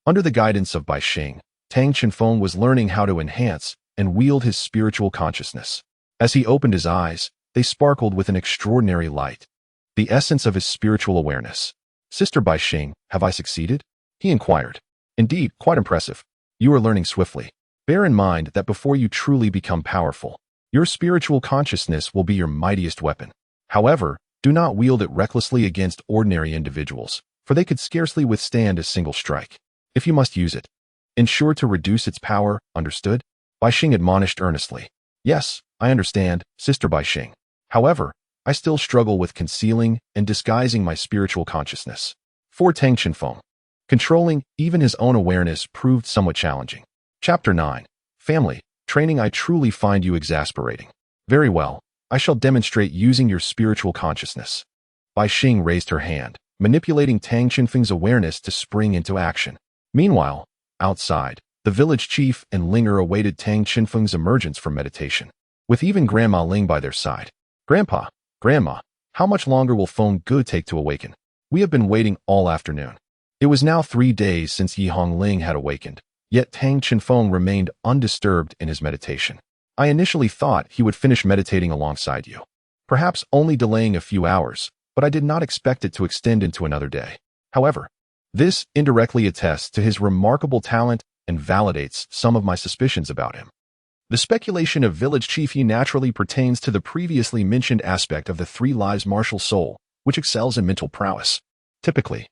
Under the guidance of Bai Xing, Tang Chenfeng was learning how to enhance and wield his spiritual consciousness. As he opened his eyes, they sparkled with an extraordinary light, the essence of his spiritual awareness. "Sister Bai Xing, have I succeeded?" he inquired. "Indeed, quite impressive. You are learning swiftly. Bear in mind that before you truly become powerful, your spiritual consciousness will be your mightiest weapon. However, do not wield it recklessly against ordinary individuals, for they could scarcely withstand a single strike. If you must use it, ensure to reduce its power, understood?" Bai Xing admonished earnestly. "Yes, I understand, Sister Bai Xing. However, I still struggle with concealing and disguising my spiritual consciousness." For Tang Chenfeng, controlling even his own awareness proved somewhat challenging. Chapter 9. Family Training. I truly find you exasperating. Very well, I shall demonstrate using your spiritual consciousness. Bai Xing raised her hand, manipulating Tang Chenfeng's awareness to spring into action. Meanwhile, outside, the village chief and Linger awaited Tang Chenfeng's emergence from meditation, with even Grandma Ling by their side. "Grandpa, Grandma, how much longer will Feng Gu take to awaken? We have been waiting all afternoon." It was now 3 days since Yi Hongling had awakened, yet Tang Chenfeng remained undisturbed in his meditation. "I initially thought he would finish meditating alongside you, perhaps only delaying a few hours, but I did not expect it to extend into another day. However, this indirectly attests to his remarkable talent and validates some of my suspicions about him." The speculation of village chief Yi naturally pertains to the previously mentioned aspect of the 3 lives martial soul, which excels in mental prowess. Typically,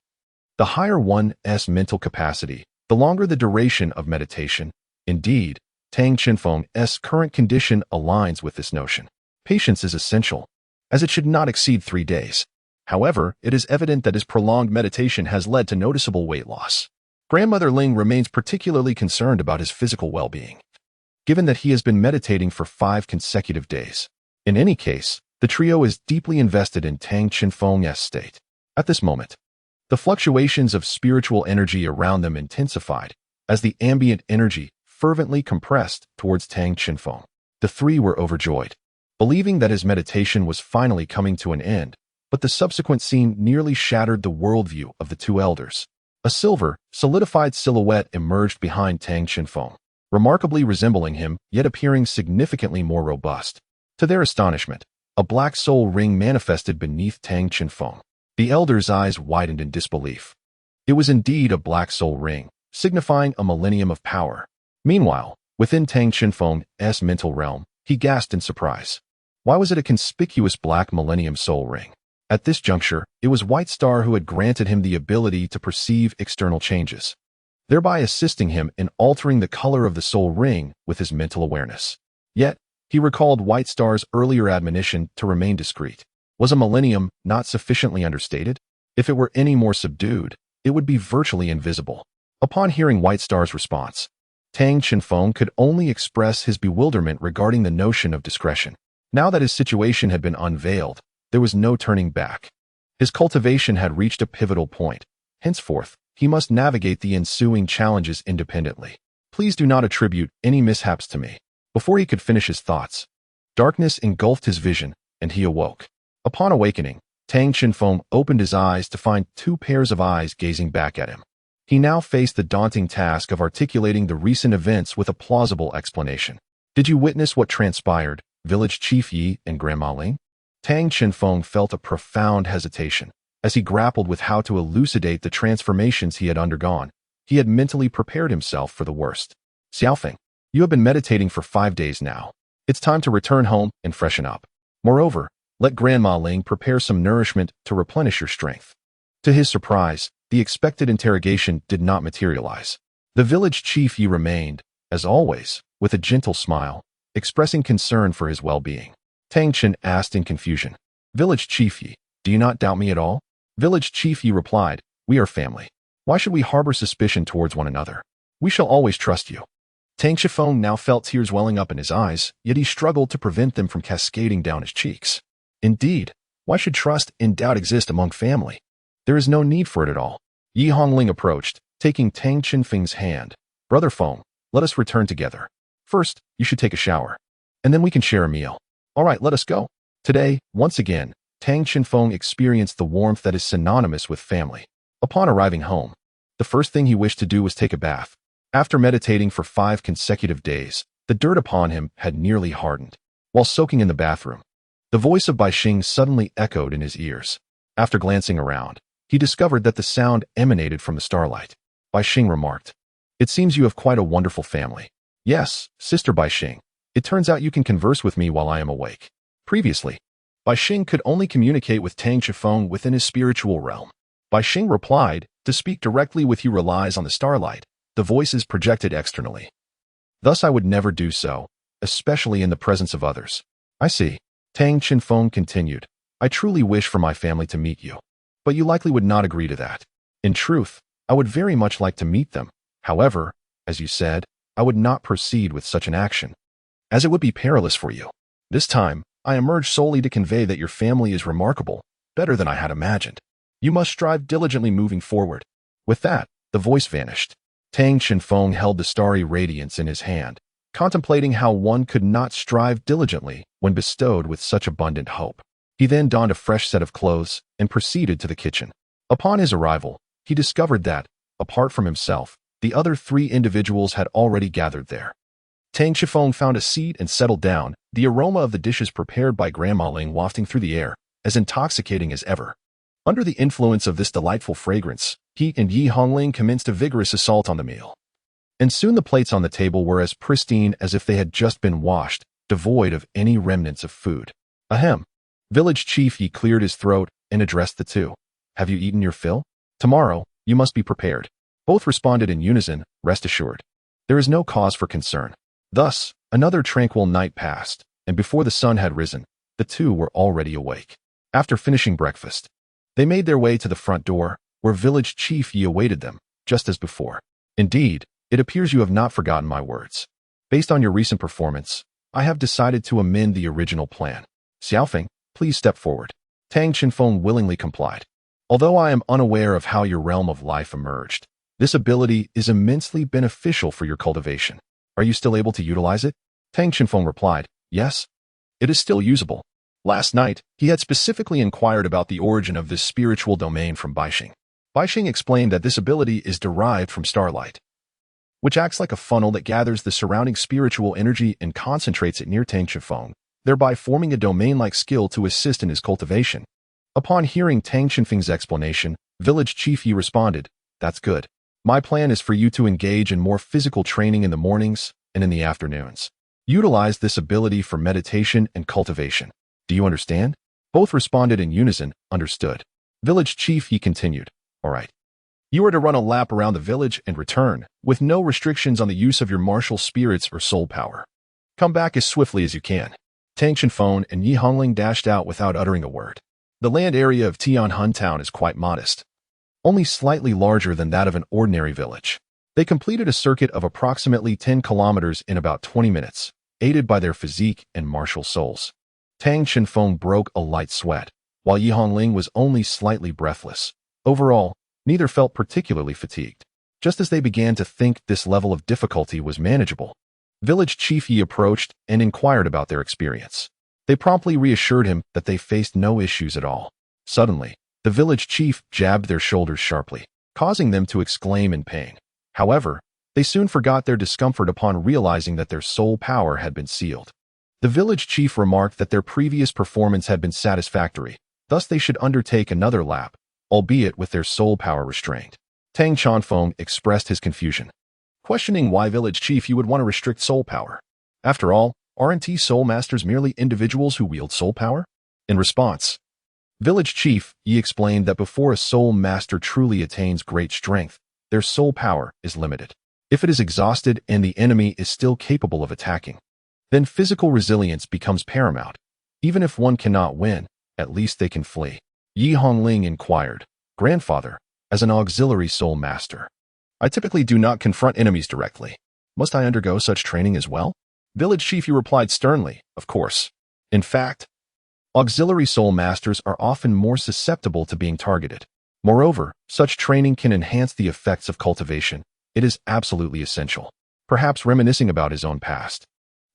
the higher one's mental capacity, the longer the duration of meditation. Indeed, Tang Chenfeng's current condition aligns with this notion. Patience is essential, as it should not exceed 3 days. However, it is evident that his prolonged meditation has led to noticeable weight loss. Grandmother Ling remains particularly concerned about his physical well-being, given that he has been meditating for 5 consecutive days. In any case, the trio is deeply invested in Tang Chenfeng's state. At this moment, the fluctuations of spiritual energy around them intensified, as the ambient energy fervently compressed towards Tang Chenfeng. The 3 were overjoyed, believing that his meditation was finally coming to an end, but the subsequent scene nearly shattered the worldview of the 2 elders. A silver, solidified silhouette emerged behind Tang Chenfeng, remarkably resembling him, yet appearing significantly more robust. To their astonishment, a black soul ring manifested beneath Tang Chenfeng. The elder's eyes widened in disbelief. It was indeed a black soul ring, signifying a millennium of power. Meanwhile, within Tang Chenfeng's mental realm, he gasped in surprise. Why was it a conspicuous black Millennium Soul Ring? At this juncture, it was White Star who had granted him the ability to perceive external changes, thereby assisting him in altering the color of the soul ring with his mental awareness. Yet, he recalled White Star's earlier admonition to remain discreet. Was a millennium not sufficiently understated? If it were any more subdued, it would be virtually invisible. Upon hearing White Star's response, Tang Chenfeng could only express his bewilderment regarding the notion of discretion. Now that his situation had been unveiled, there was no turning back. His cultivation had reached a pivotal point. Henceforth, he must navigate the ensuing challenges independently. Please do not attribute any mishaps to me. Before he could finish his thoughts, darkness engulfed his vision, and he awoke. Upon awakening, Tang Chenfeng opened his eyes to find two pairs of eyes gazing back at him. He now faced the daunting task of articulating the recent events with a plausible explanation. Did you witness what transpired, Village Chief Yi and Grandma Ling? Tang Chenfeng felt a profound hesitation. As he grappled with how to elucidate the transformations he had undergone, he had mentally prepared himself for the worst. Xiaofeng, you have been meditating for 5 days now. It's time to return home and freshen up. Moreover, let Grandma Ling prepare some nourishment to replenish your strength. To his surprise, the expected interrogation did not materialize. The village chief Yi remained, as always, with a gentle smile, expressing concern for his well-being. Tang Chen asked in confusion, Village Chief Yi, do you not doubt me at all? Village Chief Yi replied, we are family. Why should we harbor suspicion towards one another? We shall always trust you. Tang Chenfeng now felt tears welling up in his eyes, yet he struggled to prevent them from cascading down his cheeks. Indeed, why should trust and doubt exist among family? There is no need for it at all. Yi Hongling approached, taking Tang Chenfeng's hand. Brother Feng, let us return together. First, you should take a shower, and then we can share a meal. All right, let us go. Today, once again, Tang Chenfeng experienced the warmth that is synonymous with family. Upon arriving home, the first thing he wished to do was take a bath. After meditating for 5 consecutive days, the dirt upon him had nearly hardened. While soaking in the bathroom, the voice of Bai Xing suddenly echoed in his ears. After glancing around, he discovered that the sound emanated from the starlight. Bai Xing remarked, it seems you have quite a wonderful family. Yes, Sister Bai Xing. It turns out you can converse with me while I am awake. Previously, Bai Xing could only communicate with Tang Chenfeng within his spiritual realm. Bai Xing replied, to speak directly with you relies on the starlight. The voice is projected externally. Thus I would never do so, especially in the presence of others. I see. Tang Chenfeng continued, I truly wish for my family to meet you, but you likely would not agree to that. In truth, I would very much like to meet them. However, as you said, I would not proceed with such an action, as it would be perilous for you. This time, I emerged solely to convey that your family is remarkable, better than I had imagined. You must strive diligently moving forward. With that, the voice vanished. Tang Chenfeng held the starry radiance in his hand, contemplating how one could not strive diligently when bestowed with such abundant hope. He then donned a fresh set of clothes and proceeded to the kitchen. Upon his arrival, he discovered that, apart from himself, the other 3 individuals had already gathered there. Tang Chenfeng found a seat and settled down, the aroma of the dishes prepared by Grandma Ling wafting through the air, as intoxicating as ever. Under the influence of this delightful fragrance, he and Yi Hongling commenced a vigorous assault on the meal. And soon the plates on the table were as pristine as if they had just been washed, devoid of any remnants of food. Ahem. Village Chief Yi cleared his throat and addressed the two. Have you eaten your fill? Tomorrow, you must be prepared. Both responded in unison, rest assured. There is no cause for concern. Thus, another tranquil night passed, and before the sun had risen, the two were already awake. After finishing breakfast, they made their way to the front door, where Village Chief Yi awaited them, just as before. Indeed, it appears you have not forgotten my words. Based on your recent performance, I have decided to amend the original plan. Xiaofeng, please step forward. Tang Chenfeng willingly complied. Although I am unaware of how your realm of life emerged, this ability is immensely beneficial for your cultivation. Are you still able to utilize it? Tang Chenfeng replied, yes. It is still usable. Last night, he had specifically inquired about the origin of this spiritual domain from Bai Xing. Bai Xing explained that this ability is derived from starlight, which acts like a funnel that gathers the surrounding spiritual energy and concentrates it near Tang Chenfeng, thereby forming a domain-like skill to assist in his cultivation. Upon hearing Tang Chenfeng's explanation, Village Chief Yi responded, that's good. My plan is for you to engage in more physical training in the mornings and in the afternoons. Utilize this ability for meditation and cultivation. Do you understand? Both responded in unison, understood. Village chief, he continued. All right. You are to run a lap around the village and return, with no restrictions on the use of your martial spirits or soul power. Come back as swiftly as you can. Tang Chenfeng and Yi Hongling dashed out without uttering a word. The land area of Tianhun town is quite modest, only slightly larger than that of an ordinary village. They completed a circuit of approximately 10 kilometers in about 20 minutes, aided by their physique and martial souls. Tang Chenfeng broke a light sweat, while Yi Hongling was only slightly breathless. Overall, neither felt particularly fatigued. Just as they began to think this level of difficulty was manageable, Village Chief Yi approached and inquired about their experience. They promptly reassured him that they faced no issues at all. Suddenly, the village chief jabbed their shoulders sharply, causing them to exclaim in pain. However, they soon forgot their discomfort upon realizing that their soul power had been sealed. The village chief remarked that their previous performance had been satisfactory, thus they should undertake another lap, albeit with their soul power restrained. Tang Chenfeng expressed his confusion, questioning why village chief you would want to restrict soul power. After all, aren't soul masters merely individuals who wield soul power? In response, village chief Yi explained that before a soul master truly attains great strength, their soul power is limited. If it is exhausted and the enemy is still capable of attacking, then physical resilience becomes paramount. Even if one cannot win, at least they can flee. Yi Hongling inquired, Grandfather, as an auxiliary soul master, I typically do not confront enemies directly. Must I undergo such training as well? Village chief Yi replied sternly, Of course. In fact, auxiliary soul masters are often more susceptible to being targeted. Moreover, such training can enhance the effects of cultivation. It is absolutely essential. Perhaps reminiscing about his own past,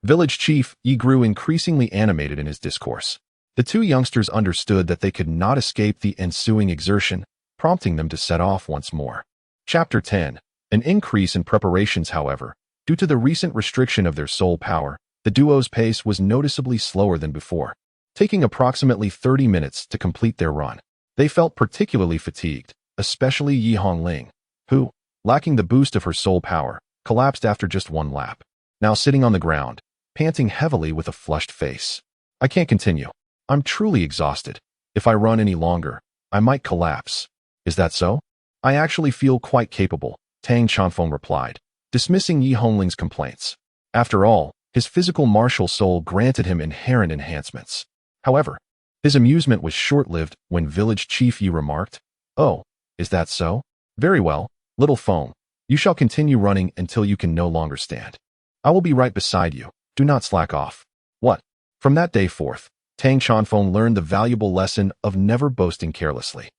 Village chief Yi grew increasingly animated in his discourse. The two youngsters understood that they could not escape the ensuing exertion, prompting them to set off once more. Chapter 10. An increase in preparations, however. Due to the recent restriction of their soul power, the duo's pace was noticeably slower than before, taking approximately 30 minutes to complete their run. They felt particularly fatigued, especially Yi Hongling, who, lacking the boost of her soul power, collapsed after just one lap. Now sitting on the ground, panting heavily with a flushed face. I can't continue. I'm truly exhausted. If I run any longer, I might collapse. Is that so? I actually feel quite capable, Tang Chenfeng replied, dismissing Yi Hongling's complaints. After all, his physical martial soul granted him inherent enhancements. However, his amusement was short-lived when village chief Yi remarked, Oh, is that so? Very well, little foam. You shall continue running until you can no longer stand. I will be right beside you. Do not slack off. What? From that day forth, Tang Chenfeng learned the valuable lesson of never boasting carelessly.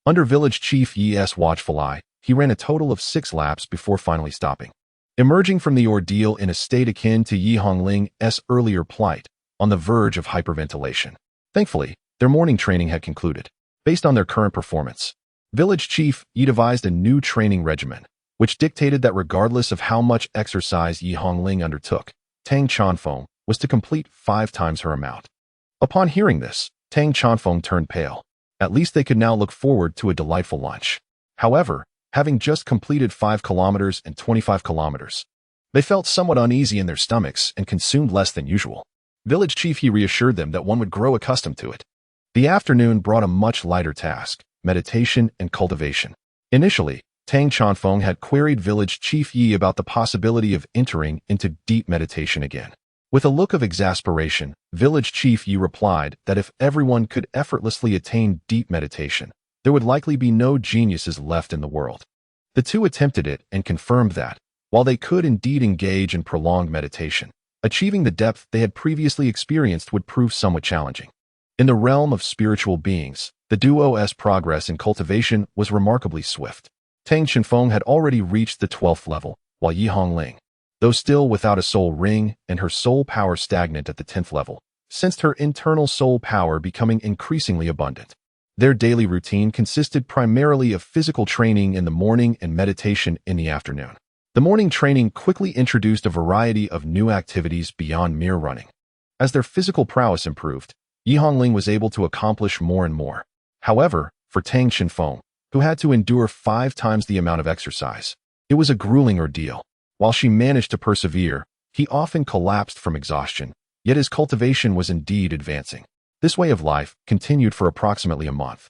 Under village chief Yi's watchful eye, he ran a total of 6 laps before finally stopping, emerging from the ordeal in a state akin to Yi Hongling's earlier plight, on the verge of hyperventilation. Thankfully, their morning training had concluded. Based on their current performance, village chief Yi devised a new training regimen, which dictated that regardless of how much exercise Yi Hongling undertook, Tang Chenfeng was to complete 5 times her amount. Upon hearing this, Tang Chenfeng turned pale. At least they could now look forward to a delightful lunch. However, having just completed 5 kilometers and 25 kilometers, they felt somewhat uneasy in their stomachs and consumed less than usual. Village chief Yi reassured them that one would grow accustomed to it. The afternoon brought a much lighter task, meditation and cultivation. Initially, Tang Chenfeng had queried village chief Yi about the possibility of entering into deep meditation again. With a look of exasperation, village chief Yi replied that if everyone could effortlessly attain deep meditation, there would likely be no geniuses left in the world. The two attempted it and confirmed that, while they could indeed engage in prolonged meditation, achieving the depth they had previously experienced would prove somewhat challenging. In the realm of spiritual beings, the duo's progress in cultivation was remarkably swift. Tang Chenfeng had already reached the 12th level, while Yi Hongling, though still without a soul ring and her soul power stagnant at the 10th level, sensed her internal soul power becoming increasingly abundant. Their daily routine consisted primarily of physical training in the morning and meditation in the afternoon. The morning training quickly introduced a variety of new activities beyond mere running. As their physical prowess improved, Yi Hongling was able to accomplish more and more. However, for Tang Chenfeng, who had to endure 5 times the amount of exercise, it was a grueling ordeal. While she managed to persevere, He often collapsed from exhaustion, yet his cultivation was indeed advancing. This way of life continued for approximately a month.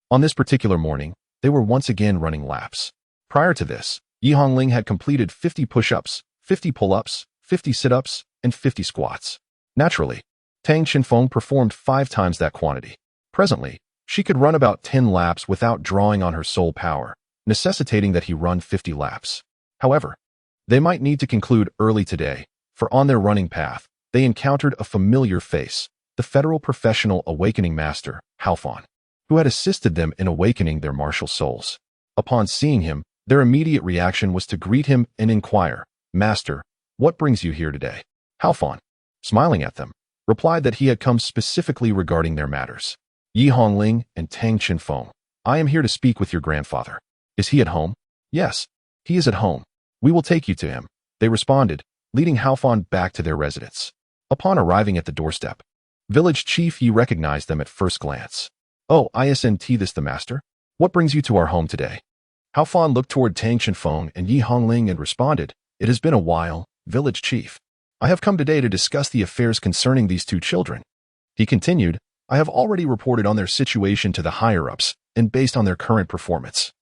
On this particular morning, they were once again running laps. Prior to this, Yi Hongling had completed 50 push-ups, 50 pull-ups, 50 sit-ups, and 50 squats. Naturally, Tang Qinfeng performed 5 times that quantity. Presently, she could run about 10 laps without drawing on her soul power, necessitating that he run 50 laps. However, they might need to conclude early today, for on their running path, they encountered a familiar face, the Federal Professional Awakening Master, Haofan, who had assisted them in awakening their martial souls. Upon seeing him, their immediate reaction was to greet him and inquire, "Master, what brings you here today?" Haofan, smiling at them, replied that he had come specifically regarding their matters. "Yi Hongling and Tang Qinfeng, I am here to speak with your grandfather. Is he at home?" "Yes, he is at home. We will take you to him," they responded, leading Haofan back to their residence. Upon arriving at the doorstep, Village Chief Yi recognized them at first glance. "Oh, isn't this the master? What brings you to our home today?" Haofan looked toward Tang Qinfeng and Yi Hongling and responded, "It has been a while, Village Chief. I have come today to discuss the affairs concerning these 2 children." He continued, "I have already reported on their situation to the higher-ups, and based on their current performance,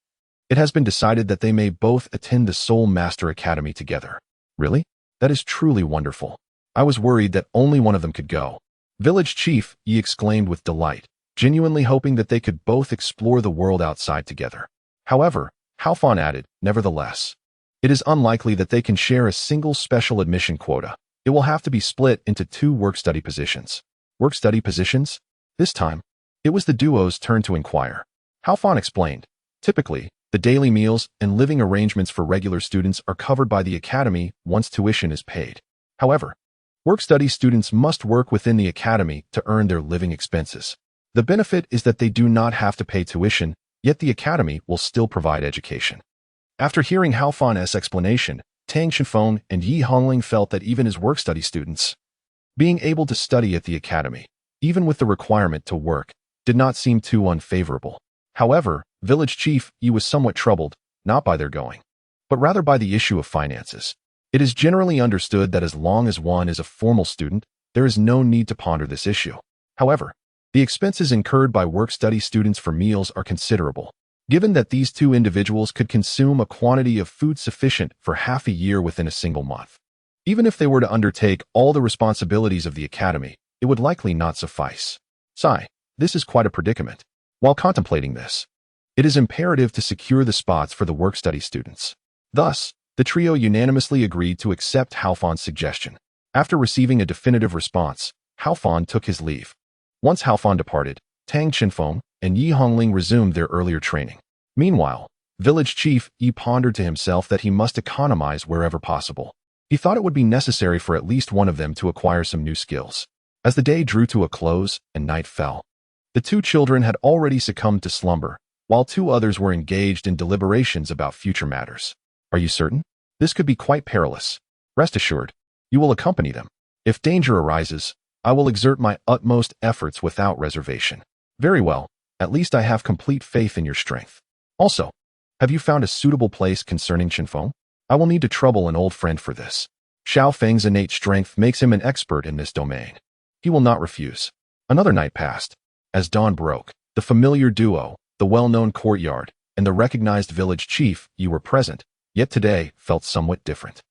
it has been decided that they may both attend the Soul Master Academy together." "Really? That is truly wonderful. I was worried that only one of them could go." Village Chief Yi exclaimed with delight, genuinely hoping that they could both explore the world outside together. However, Haofan added, "Nevertheless, it is unlikely that they can share a single special admission quota. It will have to be split into 2 work-study positions." "Work-study positions?" This time, it was the duo's turn to inquire. Haofan explained, "Typically, the daily meals and living arrangements for regular students are covered by the academy once tuition is paid. However, work-study students must work within the academy to earn their living expenses. The benefit is that they do not have to pay tuition, yet the academy will still provide education." After hearing Haofan's explanation, Tang Qinfeng and Yi Hongling felt that even as work-study students, being able to study at the academy, even with the requirement to work, did not seem too unfavorable. However, Village Chief Yi was somewhat troubled, not by their going, but rather by the issue of finances. It is generally understood that as long as one is a formal student, there is no need to ponder this issue. However, the expenses incurred by work-study students for meals are considerable, given that these 2 individuals could consume a quantity of food sufficient for half a year within a single month. Even if they were to undertake all the responsibilities of the academy, it would likely not suffice. Sigh, this is quite a predicament. While contemplating this, it is imperative to secure the spots for the work-study students. Thus, the trio unanimously agreed to accept Haofan's suggestion. After receiving a definitive response, Haofan took his leave. Once Haofan departed, Tang Qinfeng and Yi Hongling resumed their earlier training. Meanwhile, Village Chief Yi pondered to himself that he must economize wherever possible. He thought it would be necessary for at least one of them to acquire some new skills. As the day drew to a close and night fell, the 2 children had already succumbed to slumber, while 2 others were engaged in deliberations about future matters. "Are you certain? This could be quite perilous. Rest assured, you will accompany them. If danger arises, I will exert my utmost efforts without reservation." "Very well, at least I have complete faith in your strength. Also, have you found a suitable place concerning Qinfeng? I will need to trouble an old friend for this. Xiao Feng's innate strength makes him an expert in this domain. He will not refuse." Another night passed. As dawn broke, the familiar duo, the well-known courtyard, and the recognized village chief Yi were present, yet today felt somewhat different.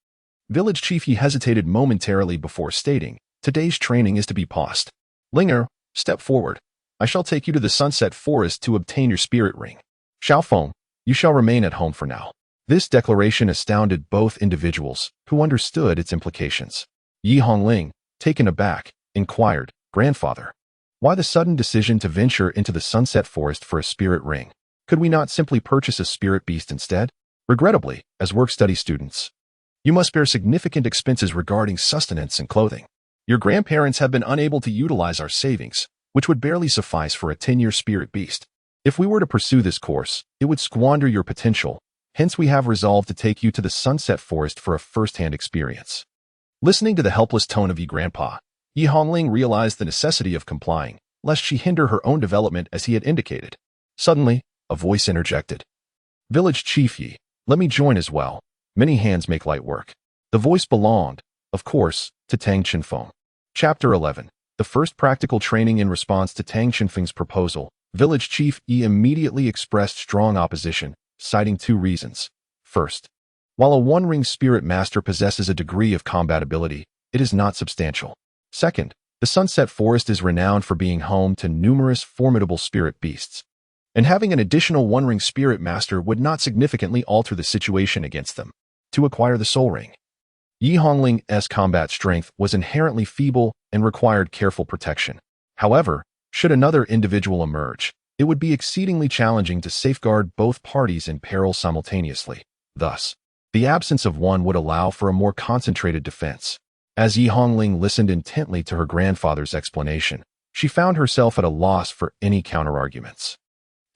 Village Chief Yi hesitated momentarily before stating, "Today's training is to be paused. Linger, step forward. I shall take you to the Sunset Forest to obtain your spirit ring. Xiaofeng, you shall remain at home for now." This declaration astounded both individuals, who understood its implications. Yi Hongling, taken aback, inquired, "Grandfather, why the sudden decision to venture into the Sunset Forest for a spirit ring? Could we not simply purchase a spirit beast instead?" "Regrettably, as work-study students, you must bear significant expenses regarding sustenance and clothing. Your grandparents have been unable to utilize our savings, which would barely suffice for a 10-year spirit beast. If we were to pursue this course, it would squander your potential. Hence we have resolved to take you to the Sunset Forest for a first-hand experience." Listening to the helpless tone of Yi Grandpa, Yi Hongling realized the necessity of complying, lest she hinder her own development as he had indicated. Suddenly, a voice interjected. "Village Chief Yi, let me join as well. Many hands make light work." The voice belonged of course, to Tang Qinfeng. Chapter 11. The first practical training. In response to Tang Qinfeng's proposal, village chief Yi immediately expressed strong opposition, citing two reasons. First, while a one-ring spirit master possesses a degree of combat ability, it is not substantial. Second, the Sunset Forest is renowned for being home to numerous formidable spirit beasts, and having an additional one-ring spirit master would not significantly alter the situation against them. To acquire the Soul Ring, Yi Hongling's combat strength was inherently feeble and required careful protection. However, should another individual emerge, it would be exceedingly challenging to safeguard both parties in peril simultaneously. Thus, the absence of one would allow for a more concentrated defense. As Yi Hongling listened intently to her grandfather's explanation, she found herself at a loss for any counterarguments.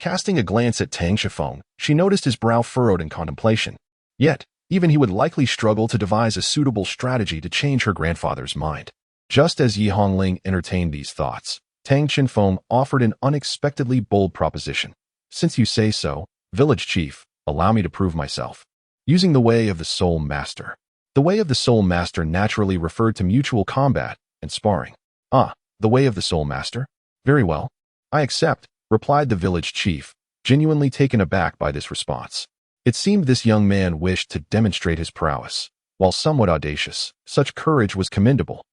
Casting a glance at Tang Qinfeng, she noticed his brow furrowed in contemplation. Yet, even he would likely struggle to devise a suitable strategy to change her grandfather's mind. Just as Yi Hongling entertained these thoughts, Tang Qinfeng offered an unexpectedly bold proposition. Since you say so, village chief, allow me to prove myself. Using the way of the Soul Master. The way of the Soul Master naturally referred to mutual combat and sparring. Ah, the way of the Soul Master? Very well. I accept, replied the village chief, genuinely taken aback by this response. It seemed this young man wished to demonstrate his prowess. While somewhat audacious, such courage was commendable,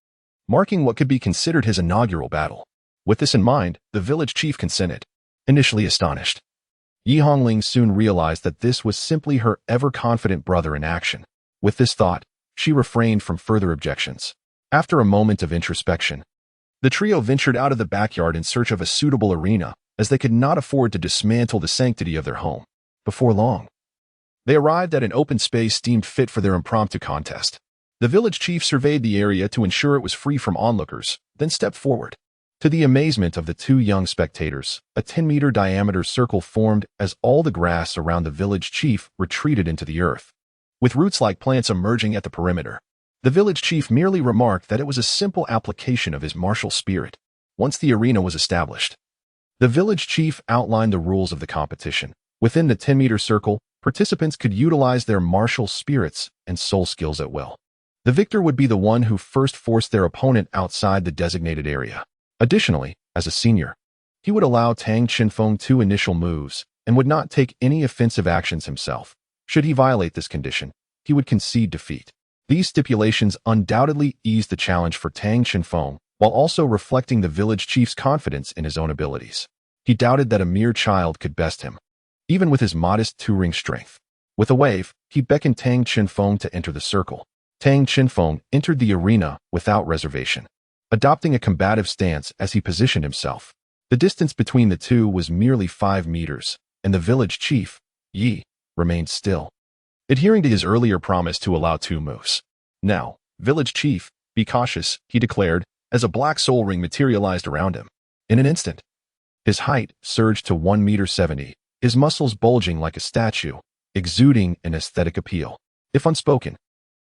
marking what could be considered his inaugural battle. With this in mind, the village chief consented. Initially astonished, Yi Hongling soon realized that this was simply her ever-confident brother in action. With this thought, she refrained from further objections. After a moment of introspection, the trio ventured out of the backyard in search of a suitable arena, as they could not afford to dismantle the sanctity of their home. Before long, they arrived at an open space deemed fit for their impromptu contest. The village chief surveyed the area to ensure it was free from onlookers, then stepped forward. To the amazement of the two young spectators, a 10-meter diameter circle formed as all the grass around the village chief retreated into the earth, with roots-like plants emerging at the perimeter. The village chief merely remarked that it was a simple application of his martial spirit. Once the arena was established, the village chief outlined the rules of the competition. Within the 10-meter circle, participants could utilize their martial spirits and soul skills at will. The victor would be the one who first forced their opponent outside the designated area. Additionally, as a senior, he would allow Tang Qinfeng 2 initial moves and would not take any offensive actions himself. Should he violate this condition, he would concede defeat. These stipulations undoubtedly eased the challenge for Tang Qinfeng, while also reflecting the village chief's confidence in his own abilities. He doubted that a mere child could best him, even with his modest 2-ring strength. With a wave, he beckoned Tang Qinfeng to enter the circle. Tang Qinfeng entered the arena without reservation, adopting a combative stance as he positioned himself. The distance between the two was merely 5 meters, and the village chief, Yi, remained still, adhering to his earlier promise to allow 2 moves. Now, village chief, be cautious, he declared, as a black soul ring materialized around him. In an instant, his height surged to 1.70 meters, his muscles bulging like a statue, exuding an aesthetic appeal. If unspoken,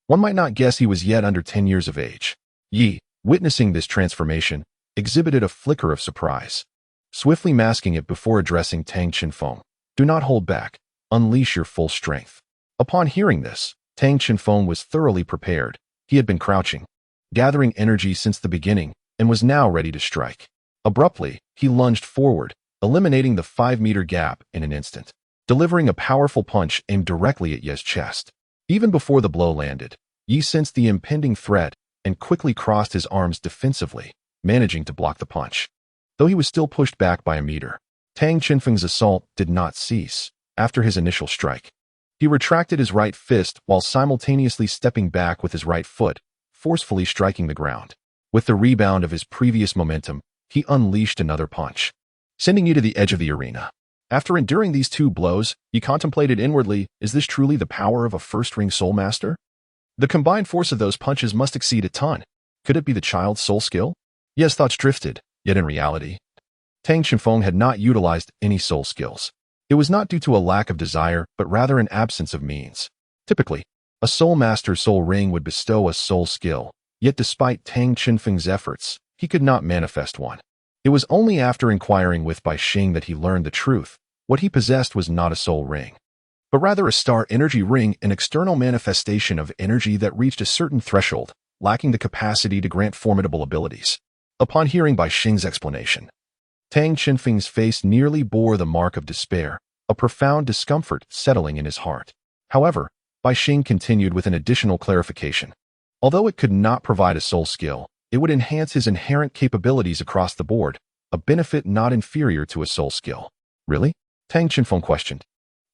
one might not guess he was yet under 10 years of age. Yi, witnessing this transformation, exhibited a flicker of surprise, swiftly masking it before addressing Tang Qinfeng. Do not hold back. Unleash your full strength. Upon hearing this, Tang Qinfeng was thoroughly prepared. He had been crouching, gathering energy since the beginning, and was now ready to strike. Abruptly, he lunged forward, eliminating the 5-meter gap in an instant, delivering a powerful punch aimed directly at Yi's chest. Even before the blow landed, Yi sensed the impending threat and quickly crossed his arms defensively, managing to block the punch. Though he was still pushed back by a meter, Tang Qinfeng's assault did not cease. After his initial strike, he retracted his right fist while simultaneously stepping back with his right foot, forcefully striking the ground. With the rebound of his previous momentum, he unleashed another punch, sending Yi to the edge of the arena. After enduring these 2 blows, he contemplated inwardly, is this truly the power of a first-ring soul master? The combined force of those punches must exceed a ton. Could it be the child's soul skill? Yi's thoughts drifted, yet in reality, Tang Qinfeng had not utilized any soul skills. It was not due to a lack of desire, but rather an absence of means. Typically, a soul master's soul ring would bestow a soul skill, yet despite Tang Qinfeng's efforts, he could not manifest one. It was only after inquiring with Bai Xing that he learned the truth. What he possessed was not a soul ring, but rather a star energy ring, an external manifestation of energy that reached a certain threshold, lacking the capacity to grant formidable abilities. Upon hearing Bai Xing's explanation, Tang Qinfeng's face nearly bore the mark of despair, a profound discomfort settling in his heart. However, Bai Xing continued with an additional clarification. Although it could not provide a soul skill, it would enhance his inherent capabilities across the board, a benefit not inferior to a soul skill. Really? Tang Qinfeng questioned,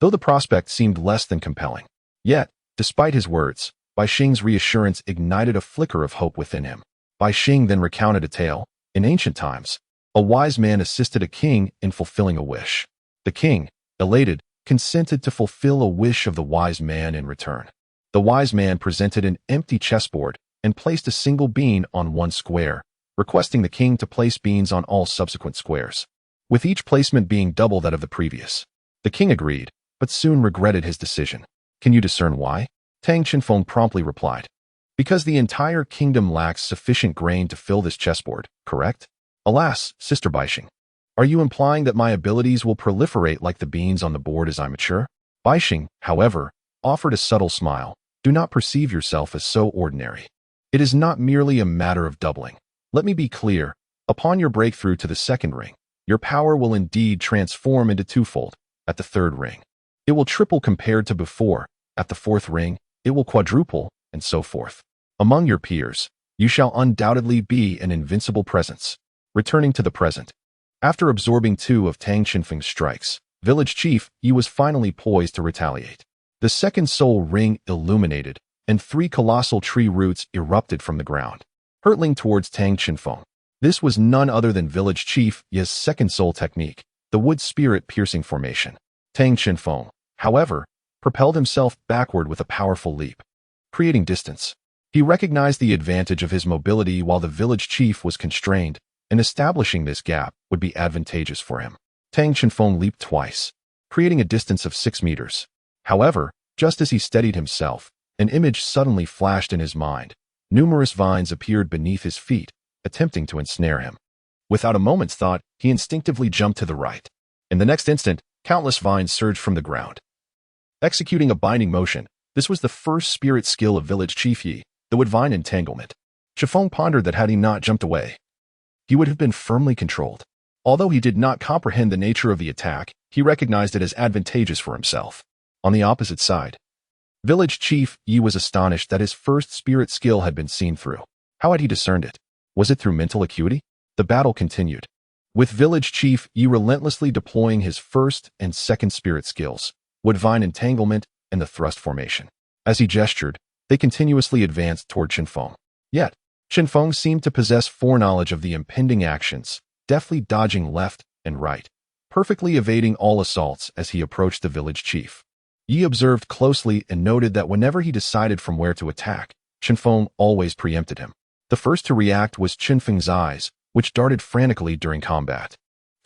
though the prospect seemed less than compelling. Yet, despite his words, Bai Xing's reassurance ignited a flicker of hope within him. Bai Xing then recounted a tale. In ancient times, a wise man assisted a king in fulfilling a wish. The king, elated, consented to fulfill a wish of the wise man in return. The wise man presented an empty chessboard and placed a single bean on one square, requesting the king to place beans on all subsequent squares, with each placement being double that of the previous. The king agreed, but soon regretted his decision. Can you discern why? Tang Qinfeng promptly replied. Because the entire kingdom lacks sufficient grain to fill this chessboard, correct? Alas, Sister Bai Xing. Are you implying that my abilities will proliferate like the beans on the board as I mature? Bai Xing, however, offered a subtle smile. Do not perceive yourself as so ordinary. It is not merely a matter of doubling. Let me be clear. Upon your breakthrough to the second ring, your power will indeed transform into twofold. At the third ring, it will triple compared to before. At the fourth ring, it will quadruple, and so forth. Among your peers, you shall undoubtedly be an invincible presence. Returning to the present. After absorbing 2 of Tang Qinfeng's strikes, village chief Yi was finally poised to retaliate. The second soul ring illuminated, and 3 colossal tree roots erupted from the ground, hurtling towards Tang Qinfeng. This was none other than village chief Yi's second soul technique, the wood spirit piercing formation. Tang Qinfeng, however, propelled himself backward with a powerful leap, creating distance. He recognized the advantage of his mobility while the village chief was constrained, and establishing this gap would be advantageous for him. Tang Qinfeng leaped twice, creating a distance of 6 meters. However, just as he steadied himself, an image suddenly flashed in his mind. Numerous vines appeared beneath his feet, attempting to ensnare him. Without a moment's thought, he instinctively jumped to the right. In the next instant, countless vines surged from the ground. Executing a binding motion, this was the first spirit skill of village chief Yi, the wood vine entanglement. Qinfeng pondered that had he not jumped away, he would have been firmly controlled. Although he did not comprehend the nature of the attack, he recognized it as advantageous for himself. On the opposite side, village chief Yi was astonished that his first spirit skill had been seen through. How had he discerned it? Was it through mental acuity? The battle continued, with village chief Yi relentlessly deploying his first and second spirit skills, wood vine entanglement and the thrust formation. As he gestured, they continuously advanced toward Qinfeng. Yet, Qinfeng seemed to possess foreknowledge of the impending actions, deftly dodging left and right, perfectly evading all assaults as he approached the village chief. Yi observed closely and noted that whenever he decided from where to attack, Qinfeng always preempted him. The first to react was Qinfeng's eyes, which darted frantically during combat,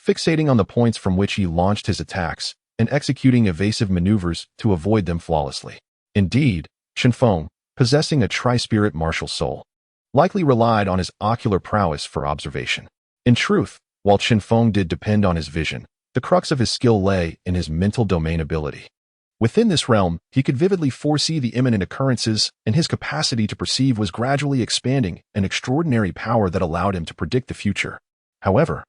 fixating on the points from which he launched his attacks and executing evasive maneuvers to avoid them flawlessly. Indeed, Qinfeng, possessing a tri-spirit martial soul, likely relied on his ocular prowess for observation. In truth, while Qinfeng did depend on his vision, the crux of his skill lay in his mental domain ability. Within this realm, he could vividly foresee the imminent occurrences, and his capacity to perceive was gradually expanding, an extraordinary power that allowed him to predict the future. However,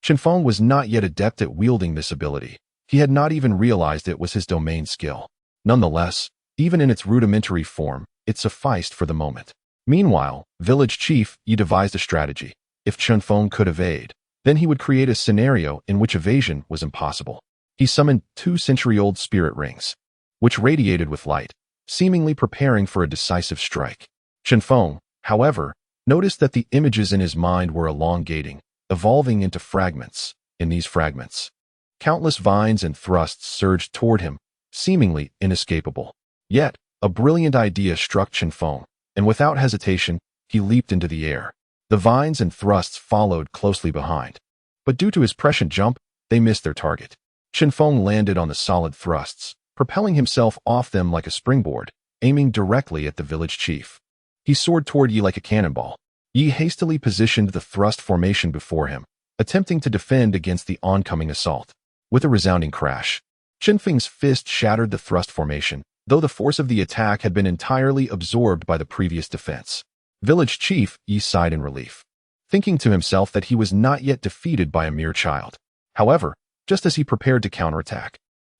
Qinfeng was not yet adept at wielding this ability. He had not even realized it was his domain skill. Nonetheless, even in its rudimentary form, it sufficed for the moment. Meanwhile, village chief Yi devised a strategy. If Qinfeng could evade, then he would create a scenario in which evasion was impossible. He summoned 2-century-old spirit rings, which radiated with light, seemingly preparing for a decisive strike. Qinfeng, however, noticed that the images in his mind were elongating, evolving into fragments. In these fragments, countless vines and thrusts surged toward him, seemingly inescapable. Yet, a brilliant idea struck Qinfeng, and without hesitation, he leaped into the air. The vines and thrusts followed closely behind. But due to his prescient jump, they missed their target. Qinfeng landed on the solid thrusts, propelling himself off them like a springboard, aiming directly at the village chief. He soared toward Yi like a cannonball. Yi hastily positioned the thrust formation before him, attempting to defend against the oncoming assault. With a resounding crash, Qinfeng's fist shattered the thrust formation, though the force of the attack had been entirely absorbed by the previous defense. Village chief Yi sighed in relief, thinking to himself that he was not yet defeated by a mere child. However, just as he prepared to counterattack,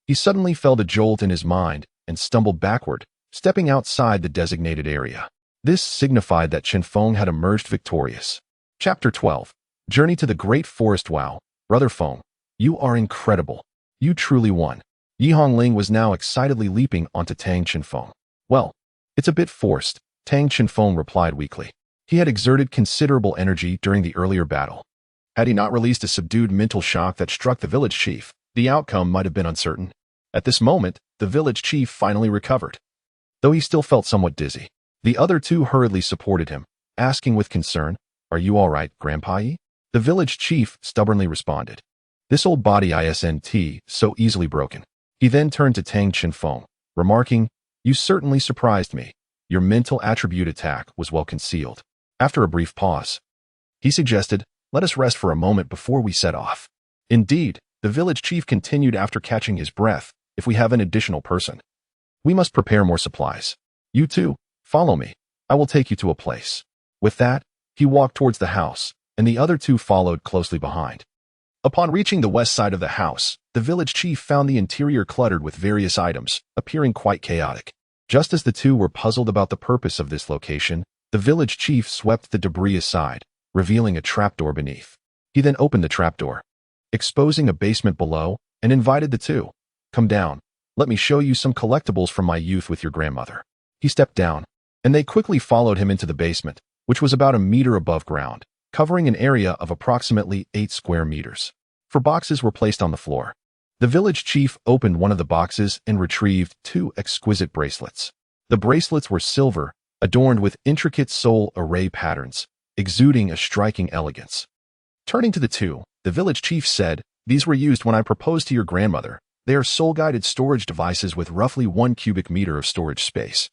he suddenly felt a jolt in his mind and stumbled backward, stepping outside the designated area. This signified that Chen Feng had emerged victorious. Chapter 12. Journey to the Great Forest. Wow, Brother Feng, you are incredible. You truly won. Yi Hongling was now excitedly leaping onto Tang Chenfeng. Well, it's a bit forced, Tang Chenfeng replied weakly. He had exerted considerable energy during the earlier battle. Had he not released a subdued mental shock that struck the village chief, the outcome might have been uncertain. At this moment, the village chief finally recovered. Though he still felt somewhat dizzy, the other two hurriedly supported him, asking with concern, "Are you all right, Grandpa Yi?" The village chief stubbornly responded, "This old body isn't so easily broken." He then turned to Tang Chenfeng, remarking, "You certainly surprised me. Your mental attribute attack was well concealed." After a brief pause, he suggested, "Let us rest for a moment before we set off." Indeed, the village chief continued after catching his breath, "If we have an additional person, we must prepare more supplies. You two, follow me. I will take you to a place." With that, he walked towards the house, and the other two followed closely behind. Upon reaching the west side of the house, the village chief found the interior cluttered with various items, appearing quite chaotic. Just as the two were puzzled about the purpose of this location, the village chief swept the debris aside, revealing a trapdoor beneath. He then opened the trapdoor, exposing a basement below, and invited the two, "Come down. Let me show you some collectibles from my youth with your grandmother." He stepped down, and they quickly followed him into the basement, which was about a meter above ground, covering an area of approximately 8 square meters. 4 boxes were placed on the floor. The village chief opened one of the boxes and retrieved 2 exquisite bracelets. The bracelets were silver, adorned with intricate soul array patterns, exuding a striking elegance. Turning to the two, the village chief said, "These were used when I proposed to your grandmother. They are soul-guided storage devices with roughly 1 cubic meter of storage space.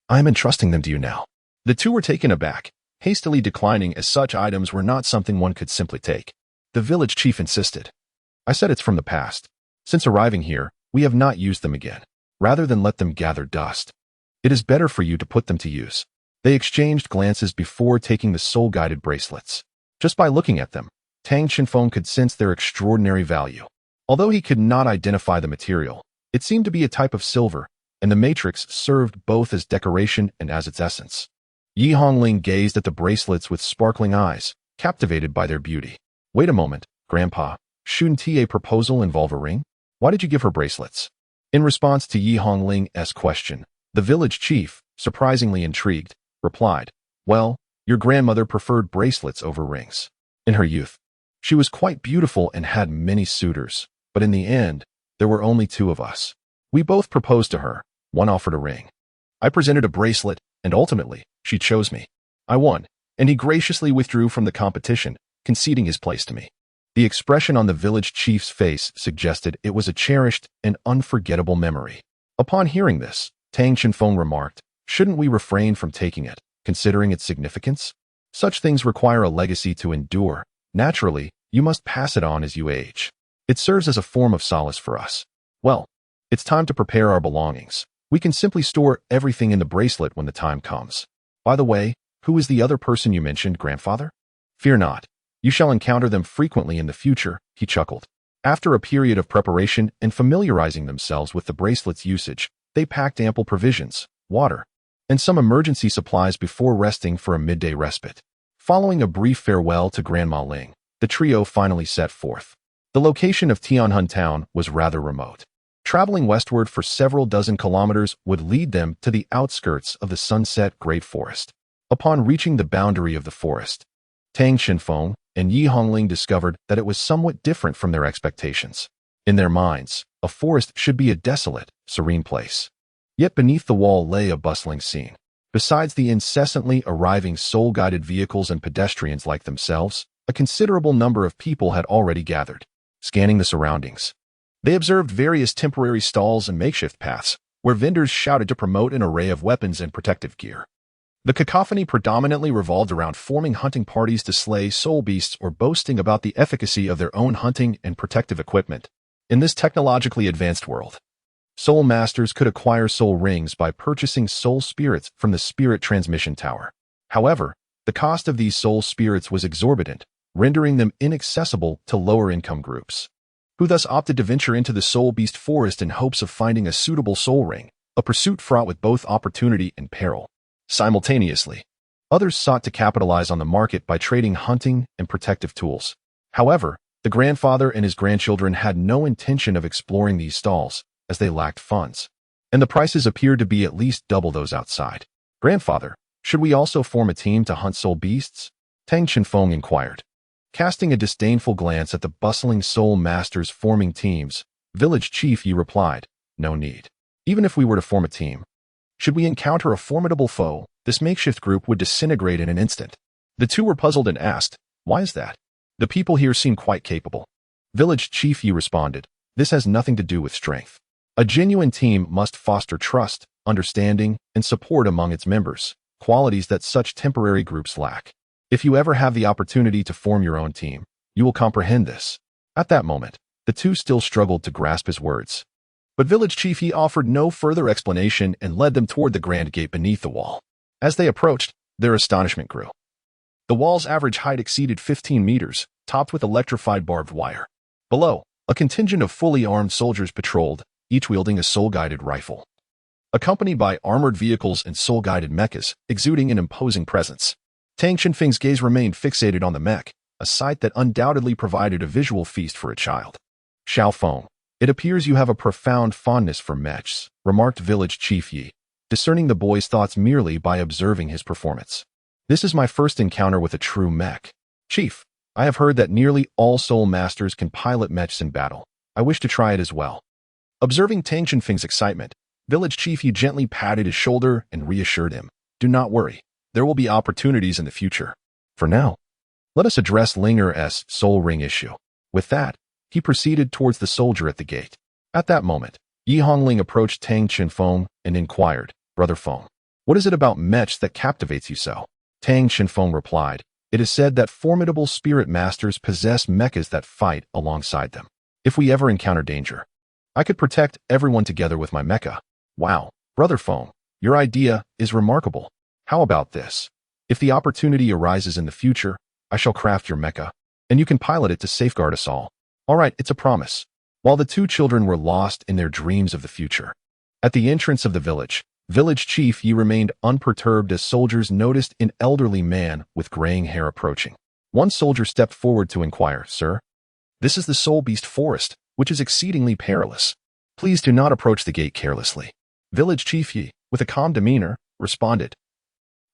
I am entrusting them to you now." The two were taken aback, hastily declining as such items were not something one could simply take. The village chief insisted, "I said it's from the past. Since arriving here, we have not used them again. Rather than let them gather dust, it is better for you to put them to use." They exchanged glances before taking the soul-guided bracelets. Just by looking at them, Tang Chenfeng could sense their extraordinary value. Although he could not identify the material, it seemed to be a type of silver, and the matrix served both as decoration and as its essence. Yi Hongling gazed at the bracelets with sparkling eyes, captivated by their beauty. "Wait a moment, Grandpa. Shouldn't a proposal involve a ring? Why did you give her bracelets?" In response to Yi Hongling's question, the village chief, surprisingly intrigued, replied, "Well, your grandmother preferred bracelets over rings. In her youth, she was quite beautiful and had many suitors, but in the end, there were only 2 of us. We both proposed to her. One offered a ring. I presented a bracelet, and ultimately, she chose me. I won, and he graciously withdrew from the competition, conceding his place to me." The expression on the village chief's face suggested it was a cherished and unforgettable memory. Upon hearing this, Tang Chenfeng remarked, "Shouldn't we refrain from taking it, considering its significance? Such things require a legacy to endure. Naturally, you must pass it on as you age. It serves as a form of solace for us. Well, it's time to prepare our belongings. We can simply store everything in the bracelet when the time comes. By the way, who is the other person you mentioned, grandfather?" "Fear not. You shall encounter them frequently in the future," he chuckled. After a period of preparation and familiarizing themselves with the bracelet's usage, they packed ample provisions, water, and some emergency supplies before resting for a midday respite. Following a brief farewell to Grandma Ling, the trio finally set forth. The location of Tianhun town was rather remote. Traveling westward for several dozen kilometers would lead them to the outskirts of the sunset Great Forest. Upon reaching the boundary of the forest, Tang Chenfeng and Yi Hongling discovered that it was somewhat different from their expectations. In their minds, a forest should be a desolate, serene place. Yet beneath the wall lay a bustling scene. Besides the incessantly arriving soul-guided vehicles and pedestrians like themselves, a considerable number of people had already gathered. Scanning the surroundings, they observed various temporary stalls and makeshift paths, where vendors shouted to promote an array of weapons and protective gear. The cacophony predominantly revolved around forming hunting parties to slay soul beasts or boasting about the efficacy of their own hunting and protective equipment. In this technologically advanced world, soul masters could acquire soul rings by purchasing soul spirits from the spirit transmission tower. However, the cost of these soul spirits was exorbitant, rendering them inaccessible to lower-income groups, who thus opted to venture into the soul beast forest in hopes of finding a suitable soul ring, a pursuit fraught with both opportunity and peril. Simultaneously, others sought to capitalize on the market by trading hunting and protective tools. However, the grandfather and his grandchildren had no intention of exploring these stalls, as they lacked funds, and the prices appeared to be at least double those outside. "Grandfather, should we also form a team to hunt soul beasts?" Tang Chenfeng inquired. Casting a disdainful glance at the bustling soul masters forming teams, village chief Yi replied, "No need. Even if we were to form a team, should we encounter a formidable foe, this makeshift group would disintegrate in an instant." The two were puzzled and asked, "Why is that?" "The people here seem quite capable." Village chief Yi responded, "This has nothing to do with strength. A genuine team must foster trust, understanding, and support among its members, qualities that such temporary groups lack. If you ever have the opportunity to form your own team, you will comprehend this." At that moment, the two still struggled to grasp his words. But village chief Yi offered no further explanation and led them toward the grand gate beneath the wall. As they approached, their astonishment grew. The wall's average height exceeded 15 meters, topped with electrified barbed wire. Below, a contingent of fully armed soldiers patrolled, each wielding a soul-guided rifle, accompanied by armored vehicles and soul-guided mechas, exuding an imposing presence. Tang Chenfeng's gaze remained fixated on the mech, a sight that undoubtedly provided a visual feast for a child. "Xiao Feng, it appears you have a profound fondness for mechs," remarked village chief Yi, discerning the boy's thoughts merely by observing his performance. "This is my first encounter with a true mech. Chief, I have heard that nearly all soul masters can pilot mechs in battle. I wish to try it as well." Observing Tang Chenfeng's excitement, village chief Yi gently patted his shoulder and reassured him, "Do not worry. There will be opportunities in the future. For now, let us address Linger's soul ring issue." With that, he proceeded towards the soldier at the gate. At that moment, Yi Hongling approached Tang Chenfeng and inquired, "Brother Feng, what is it about mechs that captivates you so?" Tang Chenfeng replied, "It is said that formidable spirit masters possess mechas that fight alongside them. If we ever encounter danger, I could protect everyone together with my mecha." "Wow, Brother Feng, your idea is remarkable. How about this? If the opportunity arises in the future, I shall craft your mecha, and you can pilot it to safeguard us all." "All right, it's a promise." While the two children were lost in their dreams of the future, at the entrance of the village chief Yi remained unperturbed as soldiers noticed an elderly man with graying hair approaching. One soldier stepped forward to inquire, "Sir, this is the soul beast forest, which is exceedingly perilous. Please do not approach the gate carelessly." Village chief Yi, with a calm demeanor, responded,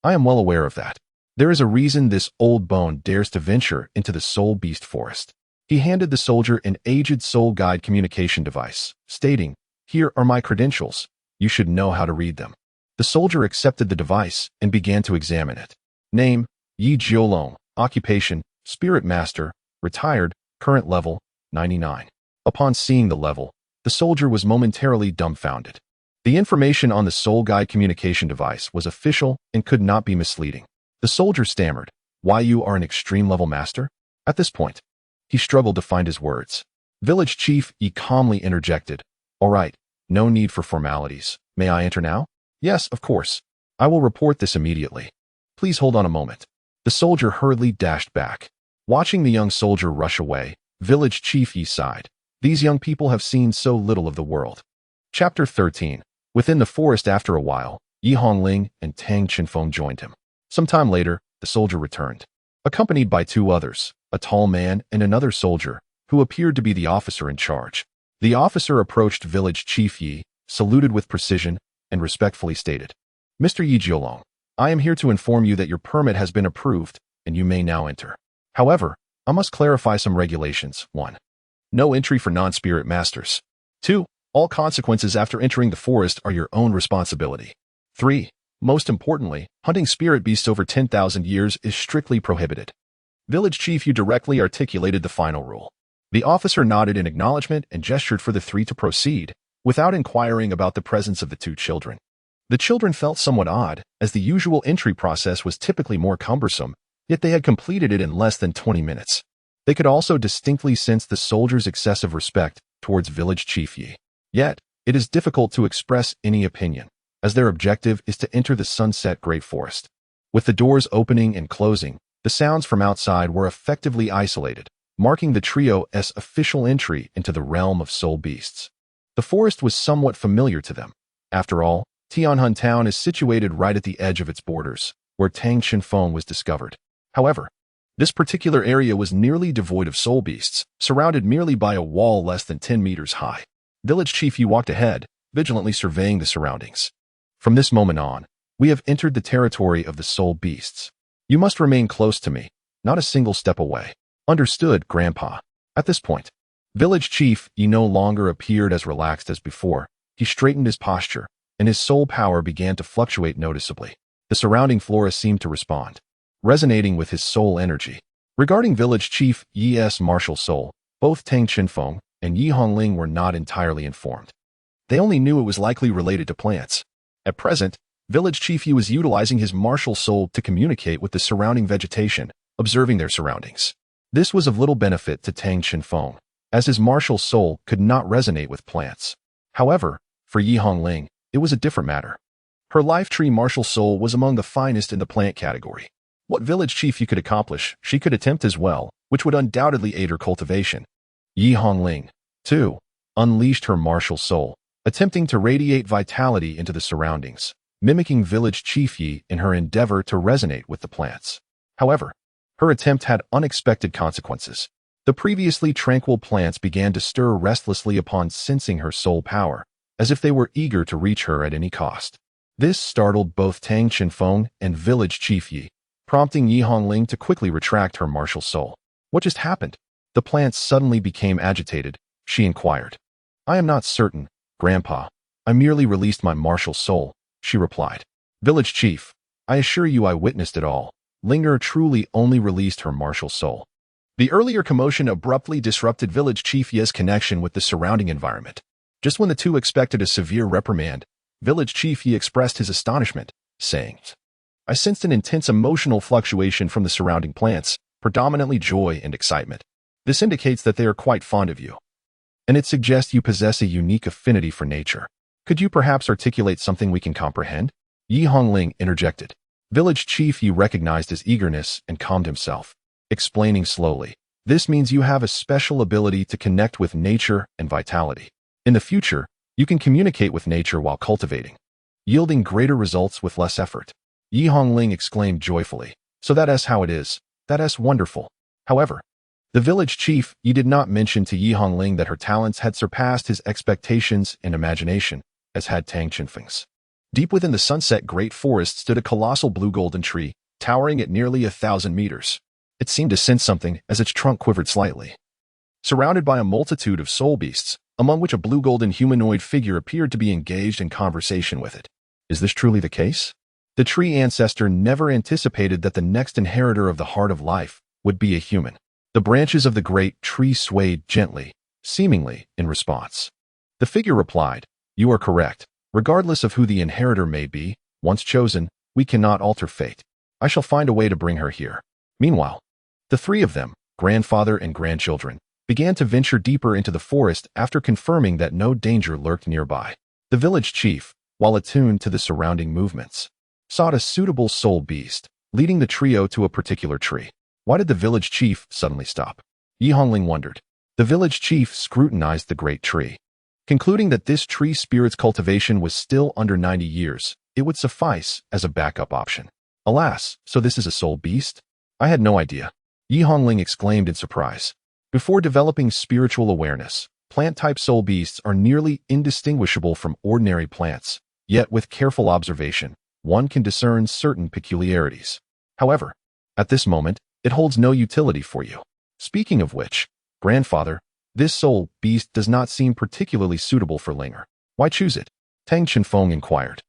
"I am well aware of that. There is a reason this old bone dares to venture into the soul beast forest." He handed the soldier an aged soul guide communication device, stating, "Here are my credentials. You should know how to read them." The soldier accepted the device and began to examine it. Name, Yi Jiolong. Occupation, Spirit Master. Retired. Current level, 99. Upon seeing the level, the soldier was momentarily dumbfounded. The information on the soul guide communication device was official and could not be misleading. The soldier stammered, "Why, you are an extreme level master?" At this point, he struggled to find his words. Village chief Yi calmly interjected, "All right, no need for formalities. May I enter now?" "Yes, of course. I will report this immediately. Please hold on a moment." The soldier hurriedly dashed back. Watching the young soldier rush away, village chief Yi sighed. These young people have seen so little of the world. Chapter 13. Within the forest after a while, Yi Hongling and Tang Chenfeng joined him. Some time later, the soldier returned, accompanied by two others, a tall man and another soldier, who appeared to be the officer in charge. The officer approached village chief Yi, saluted with precision, and respectfully stated, "Mr. Yi Jiolong, I am here to inform you that your permit has been approved, and you may now enter. However, I must clarify some regulations. 1. No entry for non-spirit masters. 2. All consequences after entering the forest are your own responsibility. 3. Most importantly, hunting spirit beasts over 10,000 years is strictly prohibited." Village chief Yu directly articulated the final rule. The officer nodded in acknowledgement and gestured for the three to proceed, without inquiring about the presence of the two children. The children felt somewhat odd, as the usual entry process was typically more cumbersome, yet they had completed it in less than 20 minutes. They could also distinctly sense the soldiers' excessive respect towards village chief Yi. Yet, it is difficult to express any opinion, as their objective is to enter the Sunset Great Forest. With the doors opening and closing, the sounds from outside were effectively isolated, marking the trio's official entry into the realm of soul beasts. The forest was somewhat familiar to them. After all, Tianhun Town is situated right at the edge of its borders, where Tang Chenfeng was discovered. However, this particular area was nearly devoid of soul beasts, surrounded merely by a wall less than 10 meters high. Village Chief Yi walked ahead, vigilantly surveying the surroundings. From this moment on, we have entered the territory of the soul beasts. You must remain close to me, not a single step away. Understood, Grandpa. At this point, Village Chief Yi no longer appeared as relaxed as before. He straightened his posture, and his soul power began to fluctuate noticeably. The surrounding flora seemed to respond, resonating with his soul energy. Regarding Village Chief Yi's martial soul, both Tang Chenfeng and Yi Hongling were not entirely informed. They only knew it was likely related to plants. At present, Village Chief Yi was utilizing his martial soul to communicate with the surrounding vegetation, observing their surroundings. This was of little benefit to Tang Chenfeng, as his martial soul could not resonate with plants. However, for Yi Hongling, it was a different matter. Her life tree martial soul was among the finest in the plant category. What Village Chief Yi could accomplish, she could attempt as well, which would undoubtedly aid her cultivation. Yi Hongling, too, unleashed her martial soul, attempting to radiate vitality into the surroundings, mimicking Village Chief Yi in her endeavor to resonate with the plants. However, her attempt had unexpected consequences. The previously tranquil plants began to stir restlessly upon sensing her soul power, as if they were eager to reach her at any cost. This startled both Tang Chenfeng and Village Chief Yi, prompting Yi Hongling to quickly retract her martial soul. What just happened? The plants suddenly became agitated. She inquired. I am not certain, Grandpa. I merely released my martial soul, she replied. Village Chief, I assure you I witnessed it all. Linger truly only released her martial soul. The earlier commotion abruptly disrupted Village Chief Yi's connection with the surrounding environment. Just when the two expected a severe reprimand, Village Chief Yi expressed his astonishment, saying, I sensed an intense emotional fluctuation from the surrounding plants, predominantly joy and excitement. This indicates that they are quite fond of you. And it suggests you possess a unique affinity for nature. Could you perhaps articulate something we can comprehend? Yi Hongling interjected. Village Chief Yi recognized his eagerness and calmed himself, explaining slowly. This means you have a special ability to connect with nature and vitality. In the future, you can communicate with nature while cultivating, yielding greater results with less effort. Yi Hongling exclaimed joyfully. So that's how it is. That's wonderful. However, the Village Chief Yi did not mention to Yi Hongling that her talents had surpassed his expectations and imagination, as had Tang Chenfeng's. Deep within the sunset great forest stood a colossal blue-golden tree, towering at nearly 1,000 meters. It seemed to sense something as its trunk quivered slightly. Surrounded by a multitude of soul beasts, among which a blue-golden humanoid figure appeared to be engaged in conversation with it. Is this truly the case? The tree ancestor never anticipated that the next inheritor of the heart of life would be a human. The branches of the great tree swayed gently, seemingly in response. The figure replied, You are correct. Regardless of who the inheritor may be, once chosen, we cannot alter fate. I shall find a way to bring her here. Meanwhile, the three of them, grandfather and grandchildren, began to venture deeper into the forest after confirming that no danger lurked nearby. The village chief, while attuned to the surrounding movements, sought a suitable soul beast, leading the trio to a particular tree. Why did the village chief suddenly stop? Yi Hongling wondered. The village chief scrutinized the great tree. Concluding that this tree spirit's cultivation was still under 90 years, it would suffice as a backup option. Alas, so this is a soul beast? I had no idea. Yi Hongling exclaimed in surprise. Before developing spiritual awareness, plant-type soul beasts are nearly indistinguishable from ordinary plants, yet with careful observation, one can discern certain peculiarities. However, at this moment, it holds no utility for you. Speaking of which, grandfather, this soul beast does not seem particularly suitable for Linger. Why choose it? Tang Chenfeng inquired.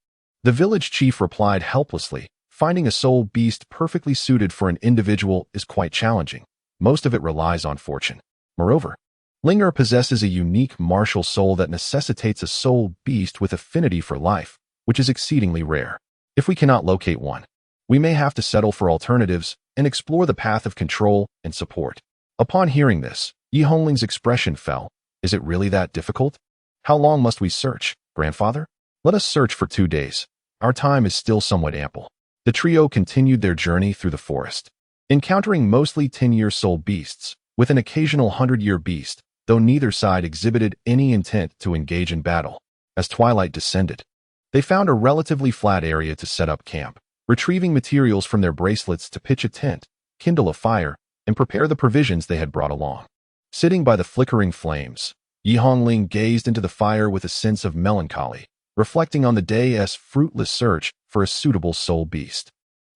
The village chief replied helplessly, finding a soul beast perfectly suited for an individual is quite challenging. Most of it relies on fortune. Moreover, Linger possesses a unique martial soul that necessitates a soul beast with affinity for life, which is exceedingly rare. If we cannot locate one, we may have to settle for alternatives and explore the path of control and support. Upon hearing this, Yi Hongling's expression fell. Is it really that difficult? How long must we search, grandfather? Let us search for 2 days. Our time is still somewhat ample. The trio continued their journey through the forest, encountering mostly 10-year soul beasts, with an occasional 100-year beast, though neither side exhibited any intent to engage in battle. As twilight descended, they found a relatively flat area to set up camp, retrieving materials from their bracelets to pitch a tent, kindle a fire, and prepare the provisions they had brought along. Sitting by the flickering flames, Yi Hongling gazed into the fire with a sense of melancholy, reflecting on the day's fruitless search for a suitable soul beast.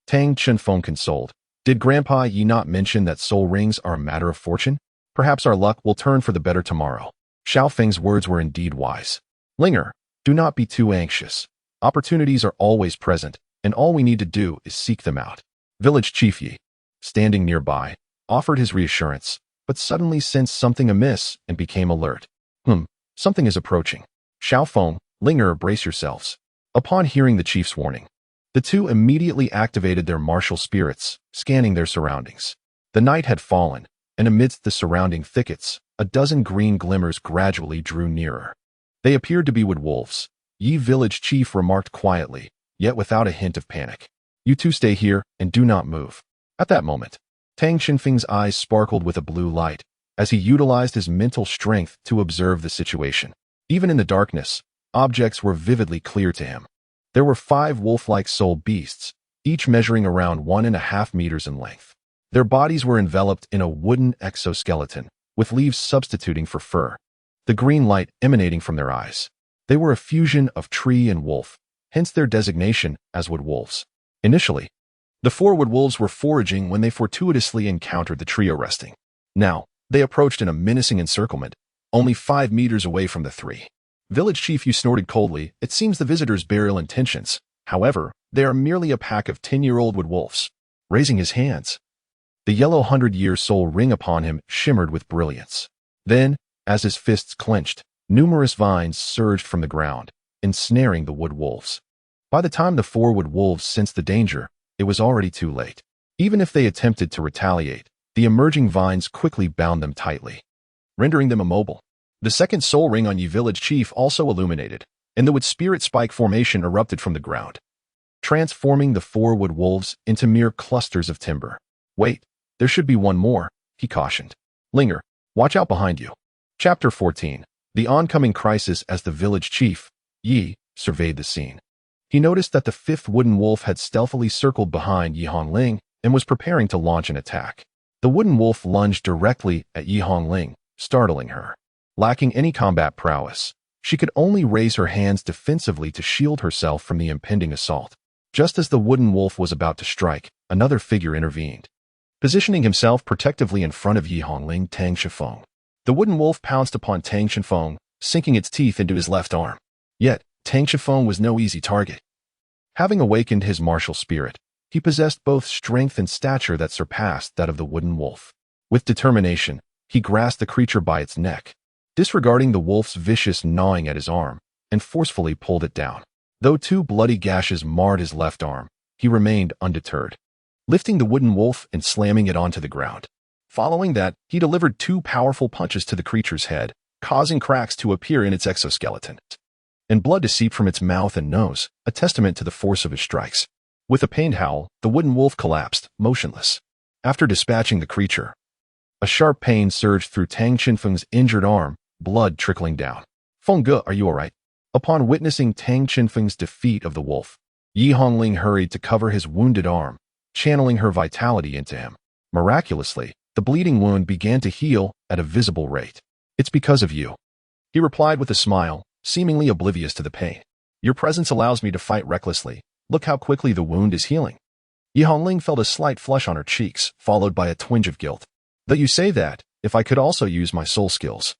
Tang Chenfeng consoled. Did Grandpa Yi not mention that soul rings are a matter of fortune? Perhaps our luck will turn for the better tomorrow. Xiao Feng's words were indeed wise. Linger, do not be too anxious. Opportunities are always present, and all we need to do is seek them out. Village Chief Yi, standing nearby, offered his reassurance, but suddenly sensed something amiss and became alert. Something is approaching. Xiao Feng, Linger, brace yourselves. Upon hearing the chief's warning, the two immediately activated their martial spirits, scanning their surroundings. The night had fallen, and amidst the surrounding thickets, a dozen green glimmers gradually drew nearer. They appeared to be wood wolves. Yi village chief remarked quietly, yet without a hint of panic. You two stay here and do not move. At that moment, Tang Chenfeng's eyes sparkled with a blue light, as he utilized his mental strength to observe the situation. Even in the darkness, objects were vividly clear to him. There were 5 wolf-like soul beasts, each measuring around 1.5 meters in length. Their bodies were enveloped in a wooden exoskeleton, with leaves substituting for fur. The green light emanating from their eyes. They were a fusion of tree and wolf, hence their designation as wood wolves. Initially, the 4 wood wolves were foraging when they fortuitously encountered the trio resting. Now, they approached in a menacing encirclement, only 5 meters away from the 3. Village Chief Yu snorted coldly. It seems the visitors bear ill intentions. However, they are merely a pack of 10-year-old wood wolves. Raising his hands, the yellow 100-year soul ring upon him shimmered with brilliance. Then, as his fists clenched, numerous vines surged from the ground, ensnaring the wood wolves. By the time the 4 wood wolves sensed the danger, it was already too late. Even if they attempted to retaliate, the emerging vines quickly bound them tightly, rendering them immobile. The second soul ring on Yi village chief also illuminated, and the wood spirit spike formation erupted from the ground, transforming the 4 wood wolves into mere clusters of timber. Wait, there should be one more, he cautioned. Linger, watch out behind you. Chapter 14. The oncoming crisis. As the village chief, Yi, surveyed the scene, he noticed that the 5th wooden wolf had stealthily circled behind Yi Hongling and was preparing to launch an attack. The wooden wolf lunged directly at Yi Hongling, startling her. Lacking any combat prowess, she could only raise her hands defensively to shield herself from the impending assault. Just as the wooden wolf was about to strike, another figure intervened, positioning himself protectively in front of Yi Hongling. Tang Chenfeng. The wooden wolf pounced upon Tang Chenfeng, sinking its teeth into his left arm. Yet, Tang Chenfeng was no easy target. Having awakened his martial spirit, he possessed both strength and stature that surpassed that of the wooden wolf. With determination, he grasped the creature by its neck, disregarding the wolf's vicious gnawing at his arm, and forcefully pulled it down. Though 2 bloody gashes marred his left arm, he remained undeterred, lifting the wooden wolf and slamming it onto the ground. Following that, he delivered 2 powerful punches to the creature's head, causing cracks to appear in its exoskeleton, and blood to seep from its mouth and nose, a testament to the force of his strikes. With a pained howl, the wooden wolf collapsed, motionless. After dispatching the creature, a sharp pain surged through Tang Chenfeng's injured arm, blood trickling down. Fengge, are you alright? Upon witnessing Tang Chenfeng's defeat of the wolf, Yi Hongling hurried to cover his wounded arm, channeling her vitality into him. Miraculously, the bleeding wound began to heal at a visible rate. It's because of you, he replied with a smile, seemingly oblivious to the pain. Your presence allows me to fight recklessly. Look how quickly the wound is healing. Yi Hongling felt a slight flush on her cheeks, followed by a twinge of guilt. Though you say that, if I could also use my soul skills,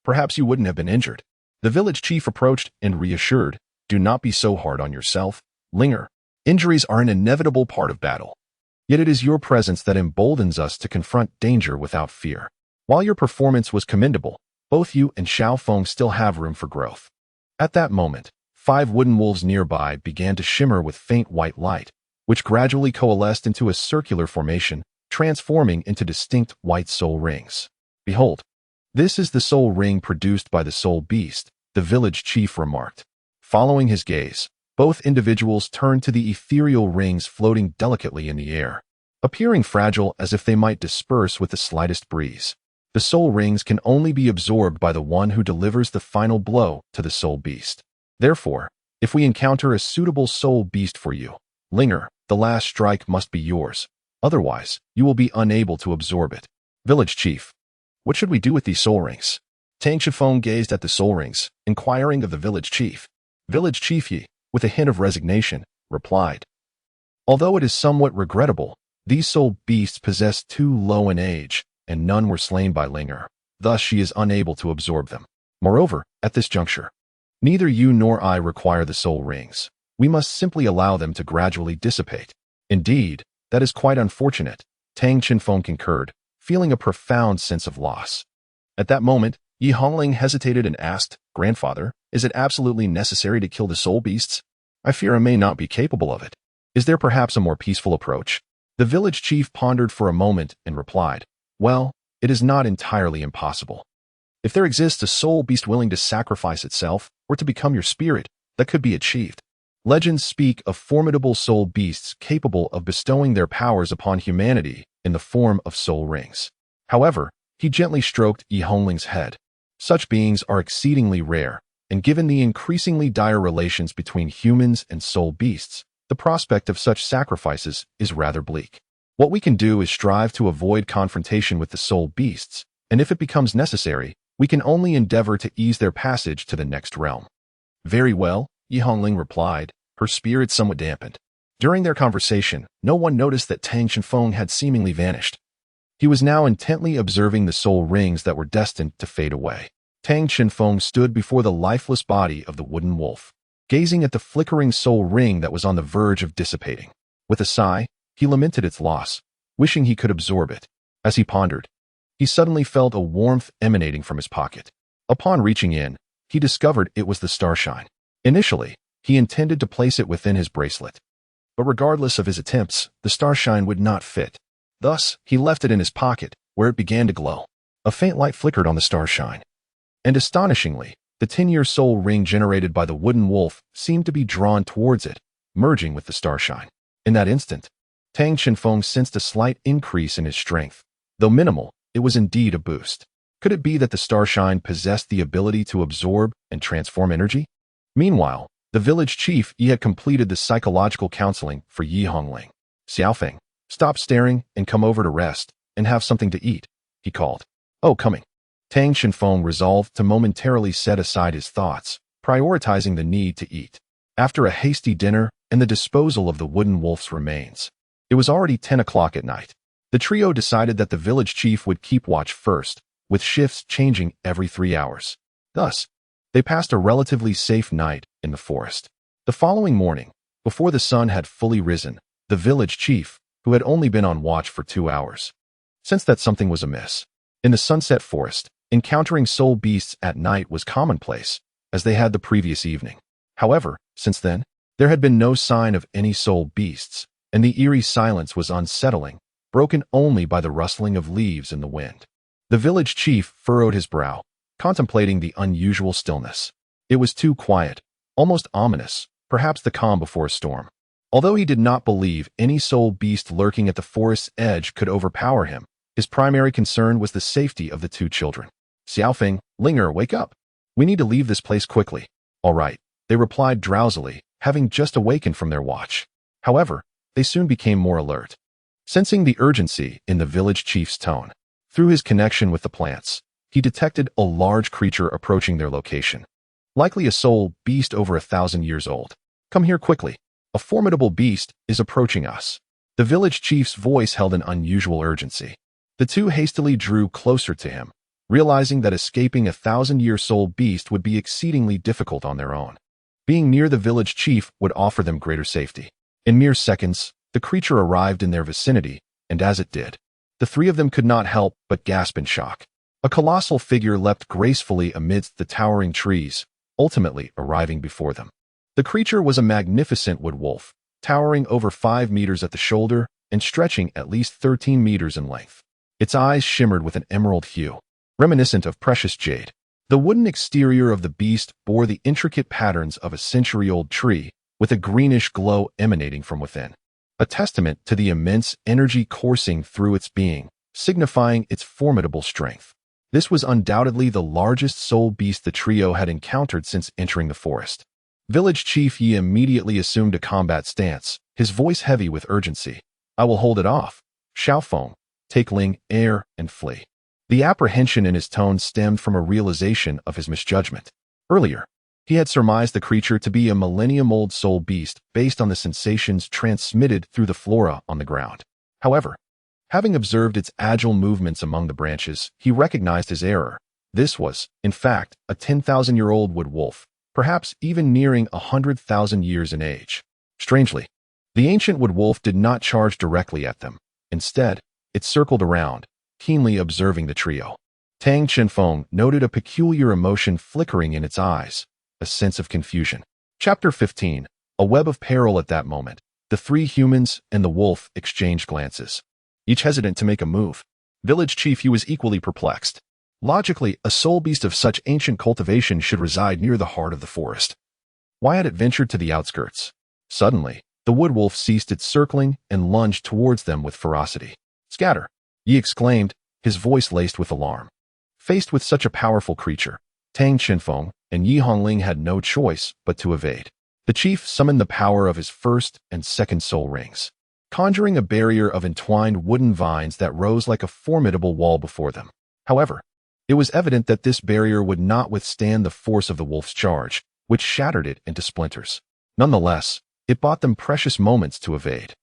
perhaps you wouldn't have been injured. The village chief approached and reassured, do not be so hard on yourself, Linger. Injuries are an inevitable part of battle. Yet it is your presence that emboldens us to confront danger without fear. While your performance was commendable, both you and Xiao Feng still have room for growth. At that moment, 5 wooden wolves nearby began to shimmer with faint white light, which gradually coalesced into a circular formation, transforming into distinct white soul rings. Behold, this is the soul ring produced by the soul beast, the village chief remarked. Following his gaze, Both individuals turned to the ethereal rings floating delicately in the air, appearing fragile as if they might disperse with the slightest breeze. The soul rings can only be absorbed by the one who delivers the final blow to the soul beast. Therefore, if we encounter a suitable soul beast for you, Linger, the last strike must be yours. Otherwise, you will be unable to absorb it. Village Chief. What should we do with these soul rings? Tang Shifeng gazed at the soul rings, inquiring of the village chief. Village Chief Yi, with a hint of resignation, replied. Although it is somewhat regrettable, these soul beasts possess too low an age, and none were slain by Linger. Thus she is unable to absorb them. Moreover, at this juncture, neither you nor I require the soul rings. We must simply allow them to gradually dissipate. Indeed, that is quite unfortunate, Tang Qinfeng concurred, feeling a profound sense of loss. At that moment, Yi Hongling hesitated and asked, Grandfather, is it absolutely necessary to kill the soul beasts? I fear I may not be capable of it. Is there perhaps a more peaceful approach? The village chief pondered for a moment and replied, Well, it is not entirely impossible. If there exists a soul beast willing to sacrifice itself or to become your spirit, that could be achieved. Legends speak of formidable soul beasts capable of bestowing their powers upon humanity in the form of soul rings. However, he gently stroked Yi Hongling's head. Such beings are exceedingly rare, and given the increasingly dire relations between humans and soul beasts, the prospect of such sacrifices is rather bleak. What we can do is strive to avoid confrontation with the soul beasts, and if it becomes necessary, we can only endeavor to ease their passage to the next realm. Very well, Yi Hongling replied, her spirit somewhat dampened. During their conversation, no one noticed that Tang Qinfeng had seemingly vanished. He was now intently observing the soul rings that were destined to fade away. Tang Qinfeng stood before the lifeless body of the wooden wolf, gazing at the flickering soul ring that was on the verge of dissipating. With a sigh, he lamented its loss, wishing he could absorb it. As he pondered, he suddenly felt a warmth emanating from his pocket. Upon reaching in, he discovered it was the starshine. Initially, he intended to place it within his bracelet. But regardless of his attempts, the starshine would not fit. Thus, he left it in his pocket, where it began to glow. A faint light flickered on the starshine. And astonishingly, the 10-year soul ring generated by the wooden wolf seemed to be drawn towards it, merging with the starshine. In that instant, Tang Qinfeng sensed a slight increase in his strength. Though minimal, it was indeed a boost. Could it be that the starshine possessed the ability to absorb and transform energy? Meanwhile, the village chief Yi had completed the psychological counseling for Yi Hongling. Xiaofeng, stop staring and come over to rest and have something to eat, he called. Oh, coming. Tang Qinfeng resolved to momentarily set aside his thoughts, prioritizing the need to eat. After a hasty dinner and the disposal of the wooden wolf's remains, it was already 10 o'clock at night. The trio decided that the village chief would keep watch first, with shifts changing every 3 hours. Thus, they passed a relatively safe night in the forest. The following morning, before the sun had fully risen, the village chief, who had only been on watch for 2 hours, sensed that something was amiss. In the sunset forest, encountering soul beasts at night was commonplace, as they had the previous evening. However, since then, there had been no sign of any soul beasts, and the eerie silence was unsettling, broken only by the rustling of leaves in the wind. The village chief furrowed his brow, contemplating the unusual stillness. It was too quiet, almost ominous, perhaps the calm before a storm. Although he did not believe any soul beast lurking at the forest's edge could overpower him, his primary concern was the safety of the 2 children. Xiaofeng, Linger, wake up. We need to leave this place quickly. All right, they replied drowsily, having just awakened from their watch. However, they soon became more alert. Sensing the urgency in the village chief's tone, through his connection with the plants, he detected a large creature approaching their location. Likely a soul beast over 1,000 years old. Come here quickly. A formidable beast is approaching us. The village chief's voice held an unusual urgency. The 2 hastily drew closer to him, realizing that escaping a 1,000-year soul beast would be exceedingly difficult on their own. Being near the village chief would offer them greater safety. In mere seconds, the creature arrived in their vicinity, and as it did, the 3 of them could not help but gasp in shock. A colossal figure leapt gracefully amidst the towering trees, ultimately arriving before them. The creature was a magnificent wood wolf, towering over 5 meters at the shoulder and stretching at least 13 meters in length. Its eyes shimmered with an emerald hue, reminiscent of precious jade. The wooden exterior of the beast bore the intricate patterns of a century-old tree, with a greenish glow emanating from within, a testament to the immense energy coursing through its being, signifying its formidable strength. This was undoubtedly the largest soul beast the trio had encountered since entering the forest. Village Chief Yi immediately assumed a combat stance, his voice heavy with urgency. "I will hold it off. Xiaofeng, take Ling air and flee." The apprehension in his tone stemmed from a realization of his misjudgment. Earlier, he had surmised the creature to be a millennium-old soul beast based on the sensations transmitted through the flora on the ground. However, having observed its agile movements among the branches, he recognized his error. This was, in fact, a 10,000-year-old wood wolf, perhaps even nearing 100,000 years in age. Strangely, the ancient wood wolf did not charge directly at them. Instead, it circled around, keenly observing the trio. Tang Chenfeng noted a peculiar emotion flickering in its eyes, a sense of confusion. Chapter 15. A web of peril. At that moment, the three humans and the wolf exchanged glances, each hesitant to make a move. Village Chief Yu was equally perplexed. Logically, a soul beast of such ancient cultivation should reside near the heart of the forest. Why had it ventured to the outskirts? Suddenly, the wood wolf ceased its circling and lunged towards them with ferocity. "Scatter!" Yi exclaimed, his voice laced with alarm. Faced with such a powerful creature, Tang Chenfeng and Yi Hongling had no choice but to evade. The chief summoned the power of his first and second soul rings, conjuring a barrier of entwined wooden vines that rose like a formidable wall before them. However, it was evident that this barrier would not withstand the force of the wolf's charge, which shattered it into splinters. Nonetheless, it bought them precious moments to evade.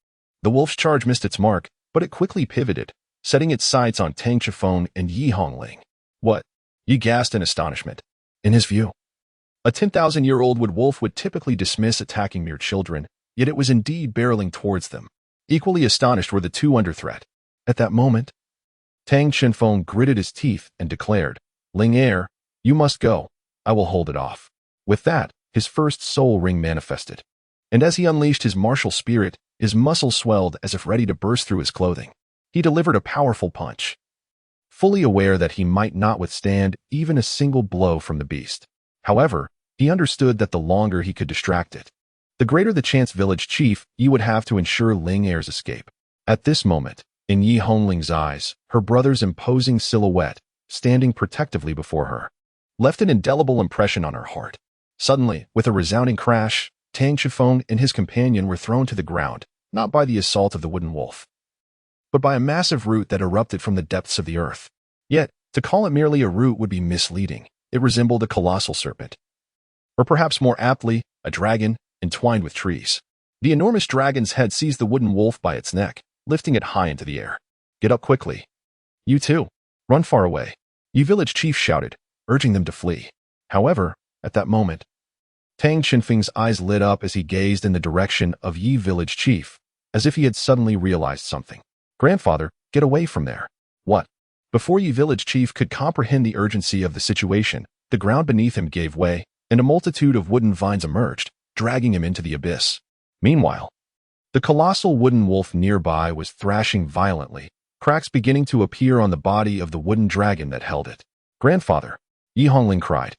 The wolf's charge missed its mark, but it quickly pivoted, setting its sights on Tang Chenfeng and Yi Hongling. "What?" Yi gasped in astonishment. In his view, a 10,000-year-old wood wolf would typically dismiss attacking mere children, yet it was indeed barreling towards them. Equally astonished were the two under threat. At that moment, Tang Chenfeng gritted his teeth and declared, "Ling Air, you must go. I will hold it off." With that, his first soul ring manifested, and as he unleashed his martial spirit, his muscles swelled as if ready to burst through his clothing. He delivered a powerful punch, fully aware that he might not withstand even a single blow from the beast. However, he understood that the longer he could distract it, the greater the chance Village Chief Yi would have to ensure Ling Air's escape. At this moment, in Yi Hongling's eyes, her brother's imposing silhouette, standing protectively before her, left an indelible impression on her heart. Suddenly, with a resounding crash, Tang Chenfeng and his companion were thrown to the ground, not by the assault of the wooden wolf, but by a massive root that erupted from the depths of the earth. Yet, to call it merely a root would be misleading. It resembled a colossal serpent, or perhaps more aptly, a dragon entwined with trees. The enormous dragon's head seized the wooden wolf by its neck, lifting it high into the air. "Get up quickly. You too. Run far away," Yi Village Chief shouted, urging them to flee. However, at that moment, Tang Chenfeng's eyes lit up as he gazed in the direction of Yi Village Chief, as if he had suddenly realized something. "Grandfather, get away from there." "What?" Before Yi Village Chief could comprehend the urgency of the situation, the ground beneath him gave way, and a multitude of wooden vines emerged, dragging him into the abyss. Meanwhile, the colossal wooden wolf nearby was thrashing violently, cracks beginning to appear on the body of the wooden dragon that held it. "Grandfather," Yi Hongling cried,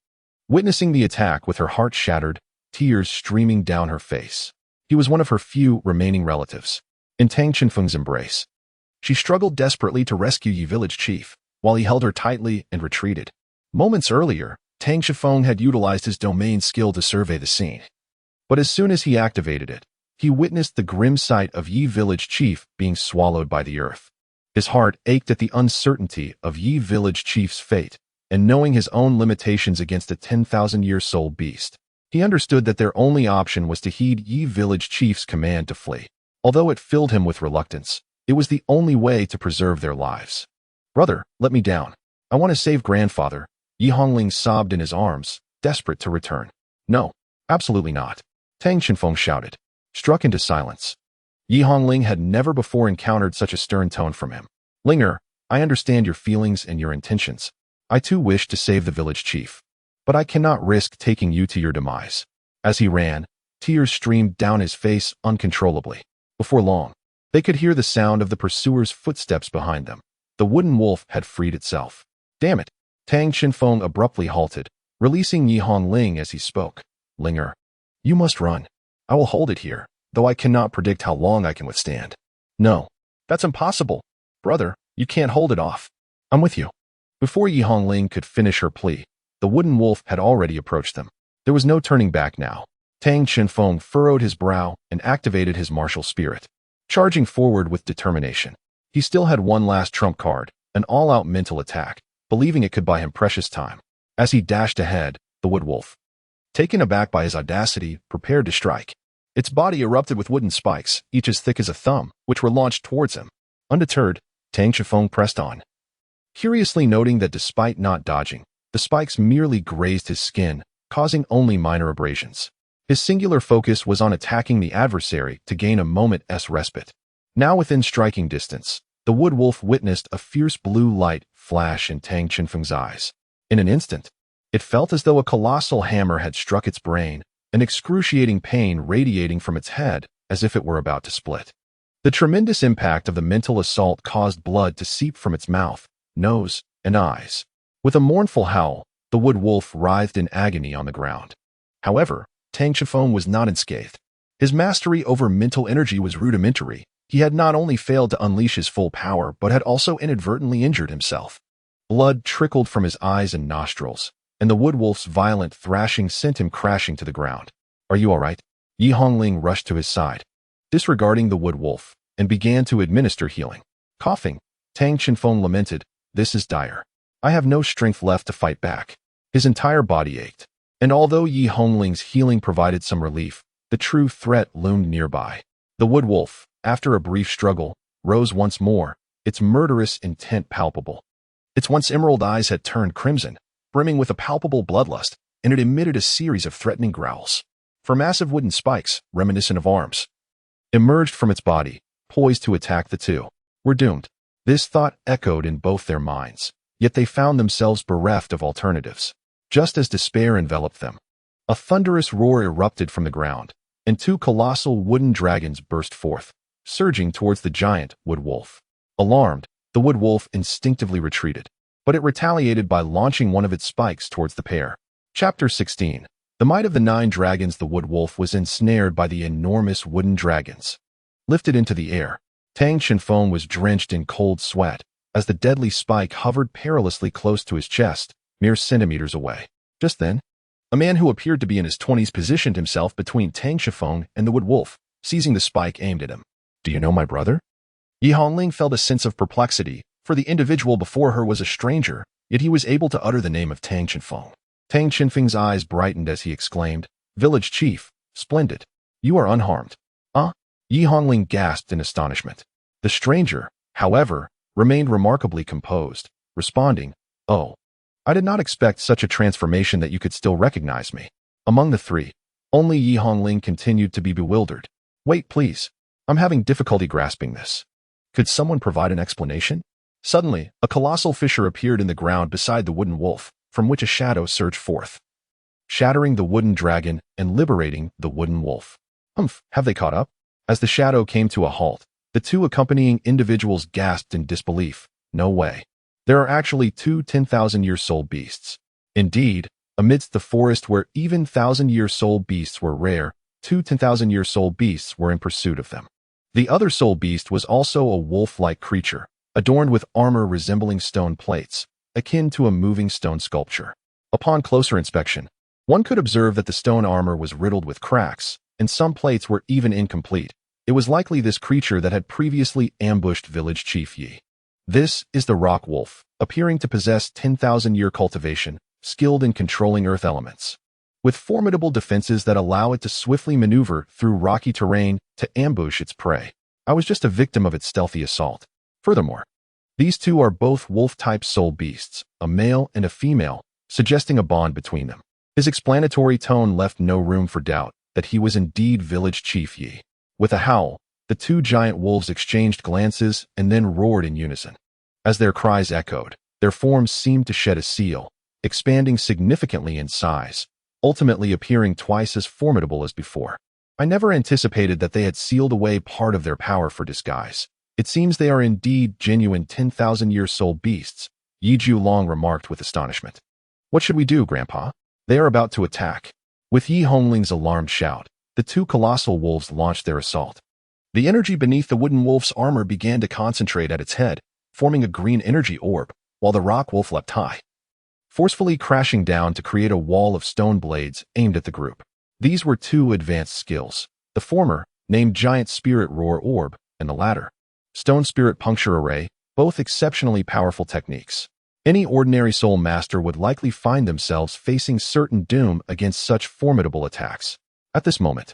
witnessing the attack with her heart shattered, tears streaming down her face. He was one of her few remaining relatives. In Tang Chenfeng's embrace, she struggled desperately to rescue Yi Village Chief, while he held her tightly and retreated. Moments earlier, Tang Chenfeng had utilized his domain skill to survey the scene. But as soon as he activated it, he witnessed the grim sight of Yi Village Chief being swallowed by the earth. His heart ached at the uncertainty of Yi Village Chief's fate, and knowing his own limitations against a 10,000-year soul beast, he understood that their only option was to heed Yi Village Chief's command to flee. Although it filled him with reluctance, it was the only way to preserve their lives. "Brother, let me down. I want to save grandfather," Yi Hongling sobbed in his arms, desperate to return. "No, absolutely not," Tang Chenfeng shouted, struck into silence. Yi Hongling had never before encountered such a stern tone from him. "Linger, I understand your feelings and your intentions. I too wish to save the village chief, but I cannot risk taking you to your demise." As he ran, tears streamed down his face uncontrollably. Before long, they could hear the sound of the pursuer's footsteps behind them. The wooden wolf had freed itself. "Damn it!" Tang Chenfeng abruptly halted, releasing Yi Hongling as he spoke. "Linger, you must run." I will hold it here, though I cannot predict how long I can withstand. No, that's impossible. Brother, you can't hold it off. I'm with you. Before Yi Hongling could finish her plea, the wooden wolf had already approached them. There was no turning back now. Tang Chenfeng furrowed his brow and activated his martial spirit, charging forward with determination. He still had one last trump card, an all-out mental attack, believing it could buy him precious time. As he dashed ahead, the wood wolf, taken aback by his audacity, prepared to strike. Its body erupted with wooden spikes, each as thick as a thumb, which were launched towards him. Undeterred, Tang Chenfeng pressed on, curiously noting that despite not dodging, the spikes merely grazed his skin, causing only minor abrasions. His singular focus was on attacking the adversary to gain a moment's respite. Now within striking distance, the wood wolf witnessed a fierce blue light flash in Tang Chenfeng's eyes. In an instant, it felt as though a colossal hammer had struck its brain, an excruciating pain radiating from its head as if it were about to split. The tremendous impact of the mental assault caused blood to seep from its mouth, nose, and eyes. With a mournful howl, the wood wolf writhed in agony on the ground. However, Tang Chenfeng was not unscathed. His mastery over mental energy was rudimentary. He had not only failed to unleash his full power, but had also inadvertently injured himself. Blood trickled from his eyes and nostrils, and the wood wolf's violent thrashing sent him crashing to the ground. Are you all right? Yi Hongling rushed to his side, disregarding the wood wolf, and began to administer healing. Coughing, Tang Chenfeng lamented, "This is dire. I have no strength left to fight back." His entire body ached, and although Yi Hongling's healing provided some relief, the true threat loomed nearby. The wood wolf, after a brief struggle, rose once more, its murderous intent palpable. Its once emerald eyes had turned crimson, brimming with a palpable bloodlust, and it emitted a series of threatening growls. For massive wooden spikes, reminiscent of arms, emerged from its body, poised to attack the two. We're doomed. This thought echoed in both their minds, yet they found themselves bereft of alternatives. Just as despair enveloped them, a thunderous roar erupted from the ground, and two colossal wooden dragons burst forth, surging towards the giant wood wolf. Alarmed, the wood wolf instinctively retreated, but it retaliated by launching one of its spikes towards the pair. Chapter 16. The might of the 9 dragons. The wood wolf was ensnared by the enormous wooden dragons. Lifted into the air, Tang Chenfeng was drenched in cold sweat as the deadly spike hovered perilously close to his chest, mere centimeters away. Just then, a man who appeared to be in his 20s positioned himself between Tang Chenfeng and the wood wolf, seizing the spike aimed at him. "Do you know my brother?" Yi Hongling felt a sense of perplexity, for the individual before her was a stranger, yet he was able to utter the name of Tang Chenfeng. Tang Chenfeng's eyes brightened as he exclaimed, "Village chief, splendid. You are unharmed." Yi Hongling gasped in astonishment. The stranger, however, remained remarkably composed, responding, "Oh, I did not expect such a transformation that you could still recognize me." Among the three, only Yi Hongling continued to be bewildered. "Wait, please. I'm having difficulty grasping this. Could someone provide an explanation?" Suddenly, a colossal fissure appeared in the ground beside the wooden wolf, from which a shadow surged forth, shattering the wooden dragon and liberating the wooden wolf. Have they caught up? As the shadow came to a halt, the two accompanying individuals gasped in disbelief. No way. There are actually two 10,000-year-soul beasts. Indeed, amidst the forest where even 1,000-year-soul beasts were rare, two 10,000-year-soul beasts were in pursuit of them. The other soul beast was also a wolf-like creature, adorned with armor resembling stone plates, akin to a moving stone sculpture. Upon closer inspection, one could observe that the stone armor was riddled with cracks, and some plates were even incomplete. It was likely this creature that had previously ambushed village chief Yi. This is the rock wolf, appearing to possess 10,000-year cultivation, skilled in controlling earth elements, with formidable defenses that allow it to swiftly maneuver through rocky terrain to ambush its prey. I was just a victim of its stealthy assault. Furthermore, these two are both wolf-type soul beasts, a male and a female, suggesting a bond between them. His explanatory tone left no room for doubt that he was indeed village chief Yi. With a howl, the two giant wolves exchanged glances and then roared in unison. As their cries echoed, their forms seemed to shed a seal, expanding significantly in size, ultimately appearing twice as formidable as before. I never anticipated that they had sealed away part of their power for disguise. It seems they are indeed genuine 10,000-year soul beasts, Yi Long remarked with astonishment. "What should we do, Grandpa? They are about to attack." With Yi Hongling's alarmed shout, the two colossal wolves launched their assault. The energy beneath the wooden wolf's armor began to concentrate at its head, forming a green energy orb, while the rock wolf leapt high, forcefully crashing down to create a wall of stone blades aimed at the group. These were two advanced skills, the former, named Giant Spirit Roar Orb, and the latter, Stone Spirit Puncture Array, both exceptionally powerful techniques. Any ordinary soul master would likely find themselves facing certain doom against such formidable attacks. At this moment,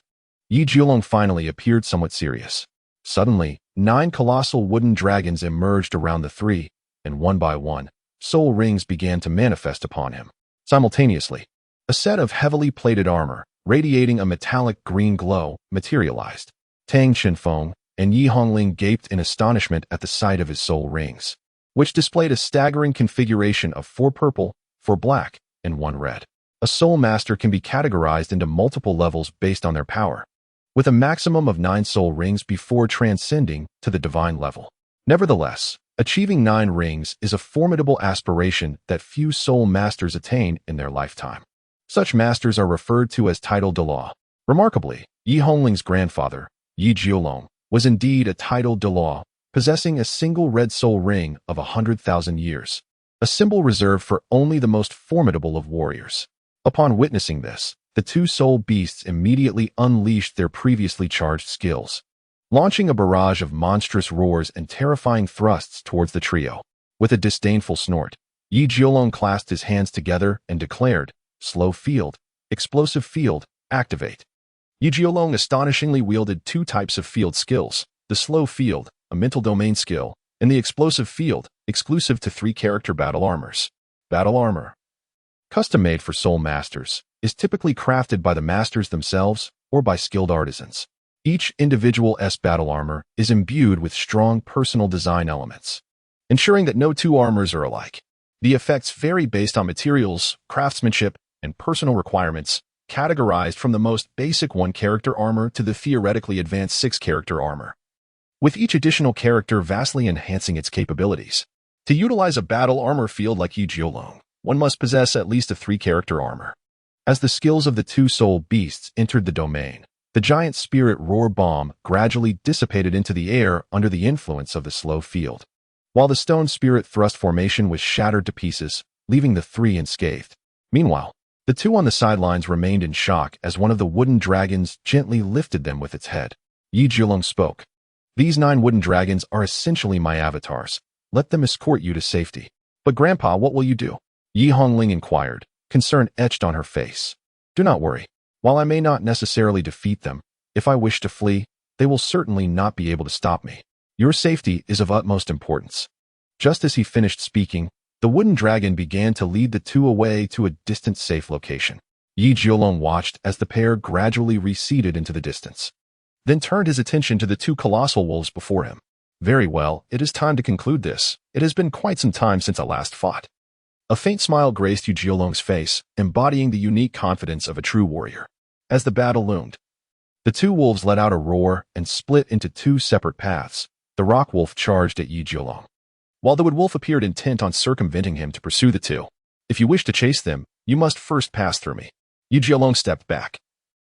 Yi Jiulong finally appeared somewhat serious. Suddenly, 9 colossal wooden dragons emerged around the three, and one by one, soul rings began to manifest upon him. Simultaneously, a set of heavily plated armor, radiating a metallic green glow, materialized. Tang Qinfeng and Yi Hongling gaped in astonishment at the sight of his soul rings, which displayed a staggering configuration of 4 purple, 4 black, and 1 red. A soul master can be categorized into multiple levels based on their power, with a maximum of 9 soul rings before transcending to the divine level. Nevertheless, achieving 9 rings is a formidable aspiration that few soul masters attain in their lifetime. Such masters are referred to as titled Douluo. Remarkably, Yi Hongling's grandfather, Yi Jiulong, was indeed a titled Douluo, possessing a single red soul ring of 100,000 years, a symbol reserved for only the most formidable of warriors. Upon witnessing this, the two soul beasts immediately unleashed their previously charged skills, launching a barrage of monstrous roars and terrifying thrusts towards the trio. With a disdainful snort, Yi Jiulong clasped his hands together and declared, "Slow field, explosive field, activate." Yi Jiulong astonishingly wielded 2 types of field skills, the slow field, a mental domain skill, and the explosive field, exclusive to 3 character battle armors. Battle armor, custom-made for soul masters, is typically crafted by the masters themselves or by skilled artisans. Each individual battle armor is imbued with strong personal design elements, ensuring that no 2 armors are alike. The effects vary based on materials, craftsmanship, and personal requirements, categorized from the most basic 1-character armor to the theoretically advanced 6-character armor, with each additional character vastly enhancing its capabilities. To utilize a battle armor field like Yi Jiulong, one must possess at least a 3-character armor. As the skills of the 2 soul beasts entered the domain, the giant spirit roar bomb gradually dissipated into the air under the influence of the slow field, while the stone spirit thrust formation was shattered to pieces, leaving the 3 unscathed. Meanwhile, the 2 on the sidelines remained in shock as one of the wooden dragons gently lifted them with its head. Yi Jiulong spoke. "These 9 wooden dragons are essentially my avatars. Let them escort you to safety." "But Grandpa, what will you do?" Yi Hongling inquired, concern etched on her face. "Do not worry. While I may not necessarily defeat them, if I wish to flee, they will certainly not be able to stop me. Your safety is of utmost importance." Just as he finished speaking, the wooden dragon began to lead the 2 away to a distant safe location. Yi Jiulong watched as the pair gradually receded into the distance, then turned his attention to the 2 colossal wolves before him. "Very well, it is time to conclude this. It has been quite some time since I last fought." A faint smile graced Yi Jiulong's face, embodying the unique confidence of a true warrior. As the battle loomed, the 2 wolves let out a roar and split into 2 separate paths. The rock wolf charged at Yi Jiulong, while the wood wolf appeared intent on circumventing him to pursue the 2. "If you wish to chase them, you must first pass through me." Yi Jiulong stepped back,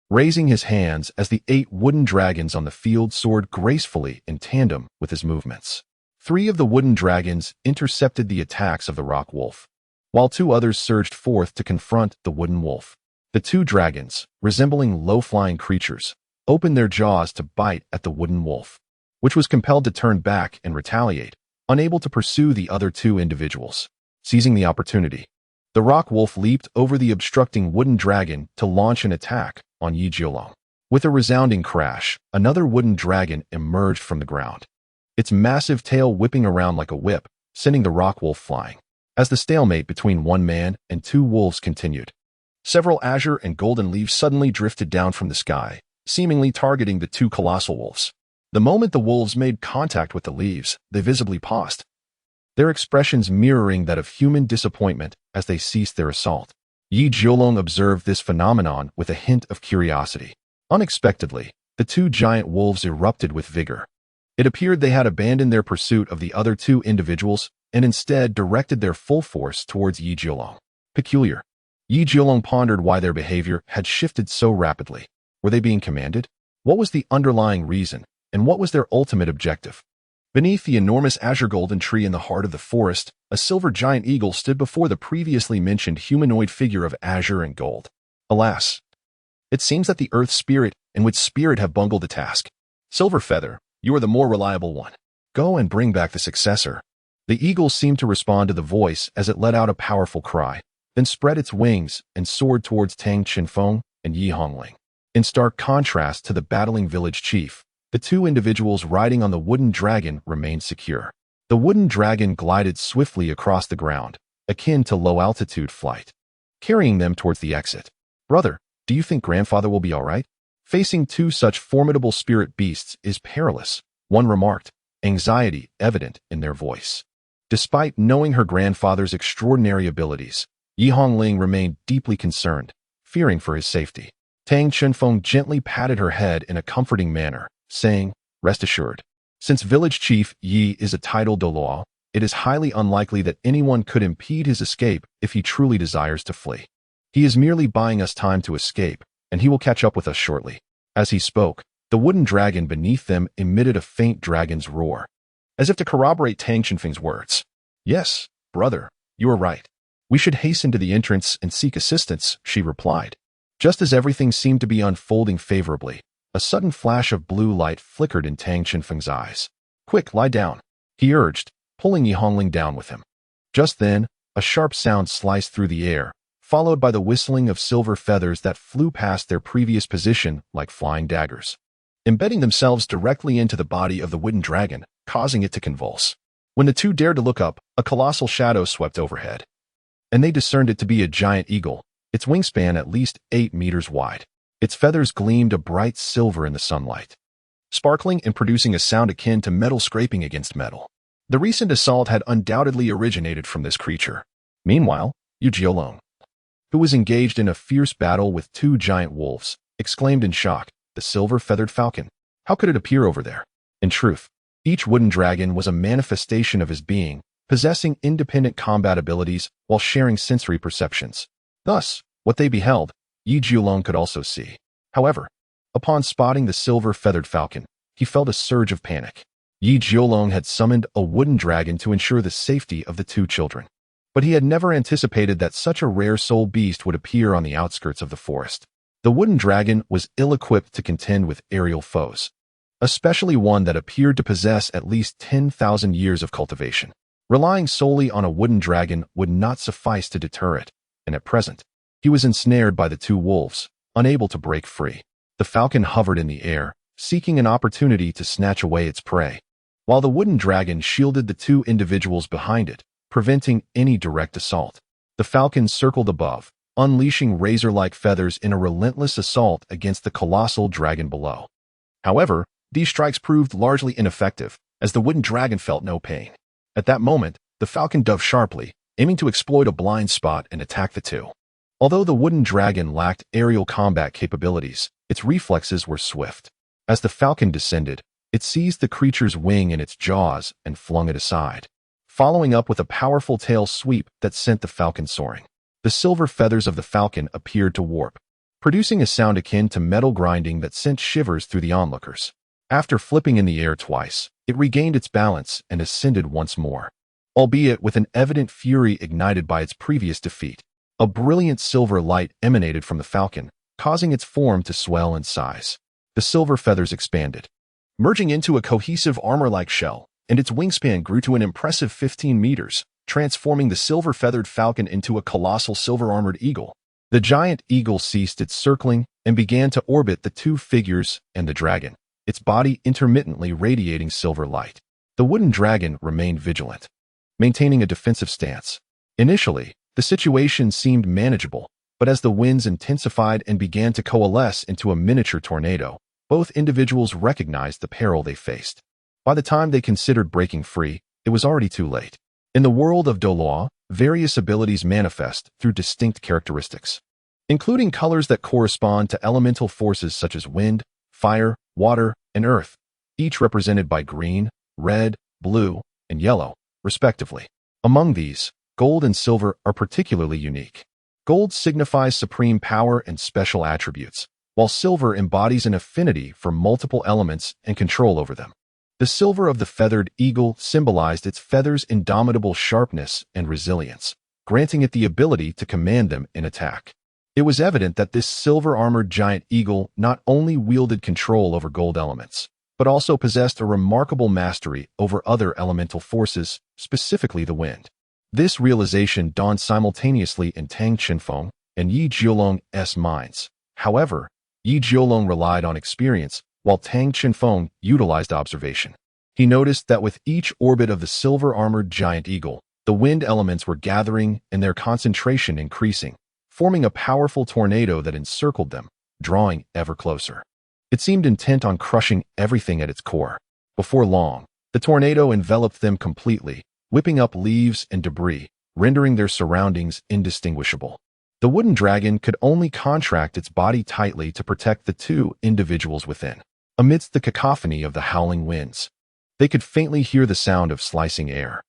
raising his hands as the 8 wooden dragons on the field soared gracefully in tandem with his movements. 3 of the wooden dragons intercepted the attacks of the rock wolf, while 2 others surged forth to confront the wooden wolf. The 2 dragons, resembling low-flying creatures, opened their jaws to bite at the wooden wolf, which was compelled to turn back and retaliate, unable to pursue the other 2 individuals. Seizing the opportunity, the rock wolf leaped over the obstructing wooden dragon to launch an attack on Yi Jiulong. With a resounding crash, another wooden dragon emerged from the ground, its massive tail whipping around like a whip, sending the rock wolf flying. As the stalemate between 1 man and 2 wolves continued, several azure and golden leaves suddenly drifted down from the sky, seemingly targeting the 2 colossal wolves. The moment the wolves made contact with the leaves, they visibly paused, their expressions mirroring that of human disappointment as they ceased their assault. Yi Jiulong observed this phenomenon with a hint of curiosity. Unexpectedly, the 2 giant wolves erupted with vigor. It appeared they had abandoned their pursuit of the other 2 individuals and instead directed their full force towards Yi Jiulong. Peculiar. Yi Jiulong pondered why their behavior had shifted so rapidly. Were they being commanded? What was the underlying reason, and what was their ultimate objective? Beneath the enormous azure golden tree in the heart of the forest, a silver giant eagle stood before the previously mentioned humanoid figure of azure and gold. Alas, it seems that the earth spirit and witch spirit have bungled the task. Silver Feather, you are the more reliable one. Go and bring back the successor. The eagle seemed to respond to the voice as it let out a powerful cry, then spread its wings and soared towards Tang Chenfeng and Yi Hongling. In stark contrast to the battling village chief, the two individuals riding on the wooden dragon remained secure. The wooden dragon glided swiftly across the ground, akin to low-altitude flight, carrying them towards the exit. Brother, do you think grandfather will be all right? Facing two such formidable spirit beasts is perilous, one remarked, anxiety evident in their voice. Despite knowing her grandfather's extraordinary abilities, Yi Hongling remained deeply concerned, fearing for his safety. Tang Chenfeng gently patted her head in a comforting manner, saying, "Rest assured. Since village chief Yi is a titled Douluo, it is highly unlikely that anyone could impede his escape if he truly desires to flee. He is merely buying us time to escape, and he will catch up with us shortly." As he spoke, the wooden dragon beneath them emitted a faint dragon's roar, as if to corroborate Tang Chenfeng's words. "Yes, brother, you are right. We should hasten to the entrance and seek assistance," she replied. Just as everything seemed to be unfolding favorably, a sudden flash of blue light flickered in Tang Chenfeng's eyes. "Quick, lie down," he urged, pulling Yi Hongling down with him. Just then, a sharp sound sliced through the air, followed by the whistling of silver feathers that flew past their previous position like flying daggers, embedding themselves directly into the body of the wooden dragon, causing it to convulse. When the two dared to look up, a colossal shadow swept overhead, and they discerned it to be a giant eagle, its wingspan at least 8 meters wide. Its feathers gleamed a bright silver in the sunlight, sparkling and producing a sound akin to metal scraping against metal. The recent assault had undoubtedly originated from this creature. Meanwhile, Yunzong, who was engaged in a fierce battle with two giant wolves, exclaimed in shock, "The silver-feathered falcon. How could it appear over there?" In truth, each wooden dragon was a manifestation of his being, possessing independent combat abilities while sharing sensory perceptions. Thus, what they beheld, Yunzong could also see. However, upon spotting the silver-feathered falcon, he felt a surge of panic. Yunzong had summoned a wooden dragon to ensure the safety of the two children, but he had never anticipated that such a rare soul beast would appear on the outskirts of the forest. The wooden dragon was ill-equipped to contend with aerial foes, especially one that appeared to possess at least 10,000 years of cultivation. Relying solely on a wooden dragon would not suffice to deter it, and at present, he was ensnared by the two wolves, unable to break free. The falcon hovered in the air, seeking an opportunity to snatch away its prey, while the wooden dragon shielded the two individuals behind it, preventing any direct assault. The falcon circled above, unleashing razor-like feathers in a relentless assault against the colossal dragon below. However, these strikes proved largely ineffective, as the wooden dragon felt no pain. At that moment, the falcon dove sharply, aiming to exploit a blind spot and attack the two. Although the wooden dragon lacked aerial combat capabilities, its reflexes were swift. As the falcon descended, it seized the creature's wing in its jaws and flung it aside, following up with a powerful tail sweep that sent the falcon soaring. The silver feathers of the falcon appeared to warp, producing a sound akin to metal grinding that sent shivers through the onlookers. After flipping in the air twice, it regained its balance and ascended once more, albeit with an evident fury ignited by its previous defeat. A brilliant silver light emanated from the falcon, causing its form to swell in size. The silver feathers expanded, merging into a cohesive armor-like shell, and its wingspan grew to an impressive 15 meters, transforming the silver-feathered falcon into a colossal silver-armored eagle. The giant eagle ceased its circling and began to orbit the two figures and the dragon, its body intermittently radiating silver light. The wooden dragon remained vigilant, maintaining a defensive stance. Initially, the situation seemed manageable, but as the winds intensified and began to coalesce into a miniature tornado, both individuals recognized the peril they faced. By the time they considered breaking free, it was already too late. In the world of Douluo, various abilities manifest through distinct characteristics, including colors that correspond to elemental forces such as wind, fire, water, and earth, each represented by green, red, blue, and yellow, respectively. Among these, gold and silver are particularly unique. Gold signifies supreme power and special attributes, while silver embodies an affinity for multiple elements and control over them. The silver of the feathered eagle symbolized its feathers' indomitable sharpness and resilience, granting it the ability to command them in attack. It was evident that this silver-armored giant eagle not only wielded control over gold elements, but also possessed a remarkable mastery over other elemental forces, specifically the wind. This realization dawned simultaneously in Tang Qinfeng and Yi Jiolong's minds. However, Yi Jiolong relied on experience, while Tang Qinfeng utilized observation. He noticed that with each orbit of the silver-armored giant eagle, the wind elements were gathering and their concentration increasing, forming a powerful tornado that encircled them, drawing ever closer. It seemed intent on crushing everything at its core. Before long, the tornado enveloped them completely, whipping up leaves and debris, rendering their surroundings indistinguishable. The wooden dragon could only contract its body tightly to protect the two individuals within. Amidst the cacophony of the howling winds, they could faintly hear the sound of slicing air,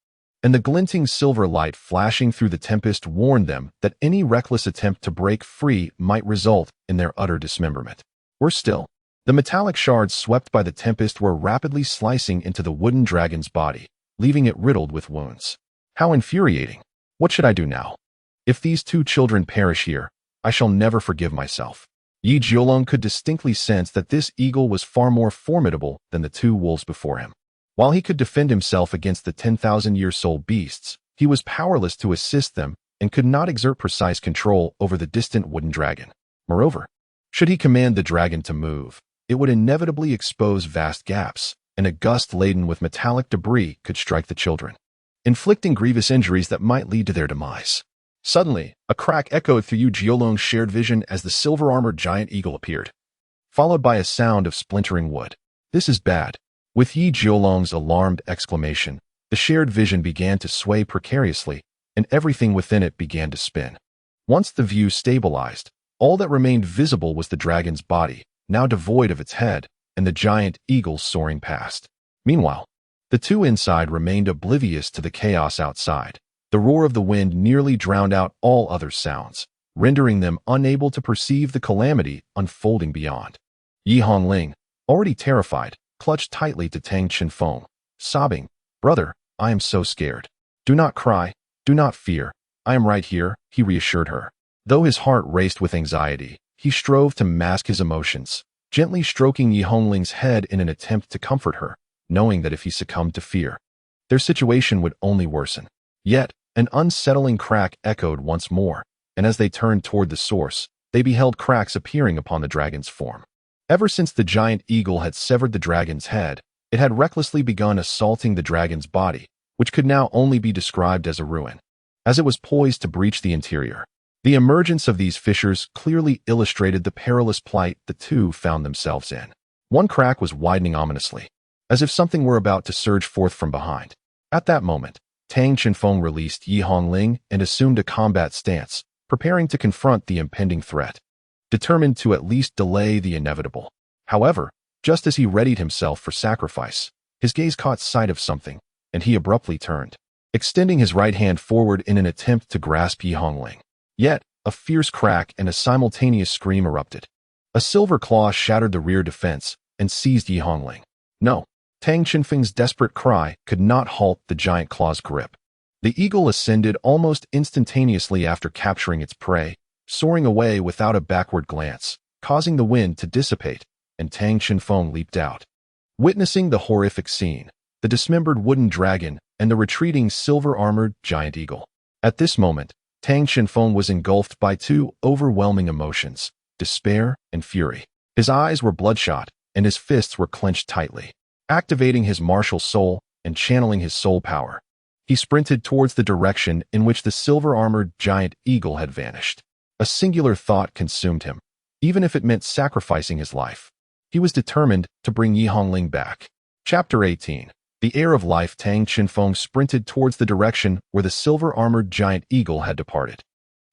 and the glinting silver light flashing through the tempest warned them that any reckless attempt to break free might result in their utter dismemberment. Worse still, the metallic shards swept by the tempest were rapidly slicing into the wooden dragon's body, leaving it riddled with wounds. How infuriating! What should I do now? If these two children perish here, I shall never forgive myself. Yi Jiolong could distinctly sense that this eagle was far more formidable than the two wolves before him. While he could defend himself against the 10,000-year-old beasts, he was powerless to assist them and could not exert precise control over the distant wooden dragon. Moreover, should he command the dragon to move, it would inevitably expose vast gaps, and a gust laden with metallic debris could strike the children, inflicting grievous injuries that might lead to their demise. Suddenly, a crack echoed through Yi Jiolong's shared vision as the silver-armored giant eagle appeared, followed by a sound of splintering wood. This is bad. With Yi Jiolong's alarmed exclamation, the shared vision began to sway precariously, and everything within it began to spin. Once the view stabilized, all that remained visible was the dragon's body, now devoid of its head, and the giant eagle soaring past. Meanwhile, the two inside remained oblivious to the chaos outside. The roar of the wind nearly drowned out all other sounds, rendering them unable to perceive the calamity unfolding beyond. Yi Hongling, already terrified, clutched tightly to Tang Qinfeng, sobbing, "Brother, I am so scared. Do not cry, do not fear. I am right here," he reassured her. Though his heart raced with anxiety, he strove to mask his emotions, gently stroking Yi Hongling's head in an attempt to comfort her, knowing that if he succumbed to fear, their situation would only worsen. Yet, an unsettling crack echoed once more, and as they turned toward the source, they beheld cracks appearing upon the dragon's form. Ever since the giant eagle had severed the dragon's head, it had recklessly begun assaulting the dragon's body, which could now only be described as a ruin. As it was poised to breach the interior, the emergence of these fissures clearly illustrated the perilous plight the two found themselves in. One crack was widening ominously, as if something were about to surge forth from behind. At that moment, Tang Qinfeng released Yi Hongling and assumed a combat stance, preparing to confront the impending threat, determined to at least delay the inevitable. However, just as he readied himself for sacrifice, his gaze caught sight of something, and he abruptly turned, extending his right hand forward in an attempt to grasp Yi Hongling. Yet, a fierce crack and a simultaneous scream erupted. A silver claw shattered the rear defense and seized Yi Hongling. No! Tang Qinfeng's desperate cry could not halt the giant claw's grip. The eagle ascended almost instantaneously after capturing its prey, soaring away without a backward glance, causing the wind to dissipate, and Tang Qinfeng leaped out. Witnessing the horrific scene, the dismembered wooden dragon and the retreating silver-armored giant eagle. At this moment, Tang Qinfeng was engulfed by two overwhelming emotions, despair and fury. His eyes were bloodshot, and his fists were clenched tightly. Activating his martial soul and channeling his soul power, he sprinted towards the direction in which the silver-armored giant eagle had vanished. A singular thought consumed him, even if it meant sacrificing his life. He was determined to bring Yi Hongling back. Chapter 18. The Heir of Life. Tang Qinfeng sprinted towards the direction where the silver-armored giant eagle had departed.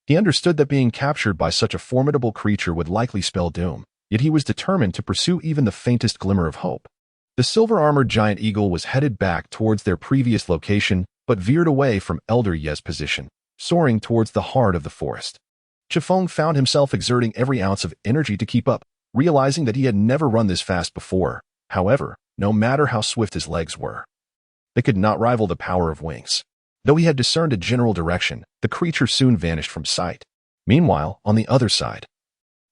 He understood that being captured by such a formidable creature would likely spell doom, yet he was determined to pursue even the faintest glimmer of hope. The silver-armored giant eagle was headed back towards their previous location, but veered away from Elder Ye's position, soaring towards the heart of the forest. Qifeng found himself exerting every ounce of energy to keep up, realizing that he had never run this fast before. However, no matter how swift his legs were, they could not rival the power of wings. Though he had discerned a general direction, the creature soon vanished from sight. Meanwhile, on the other side,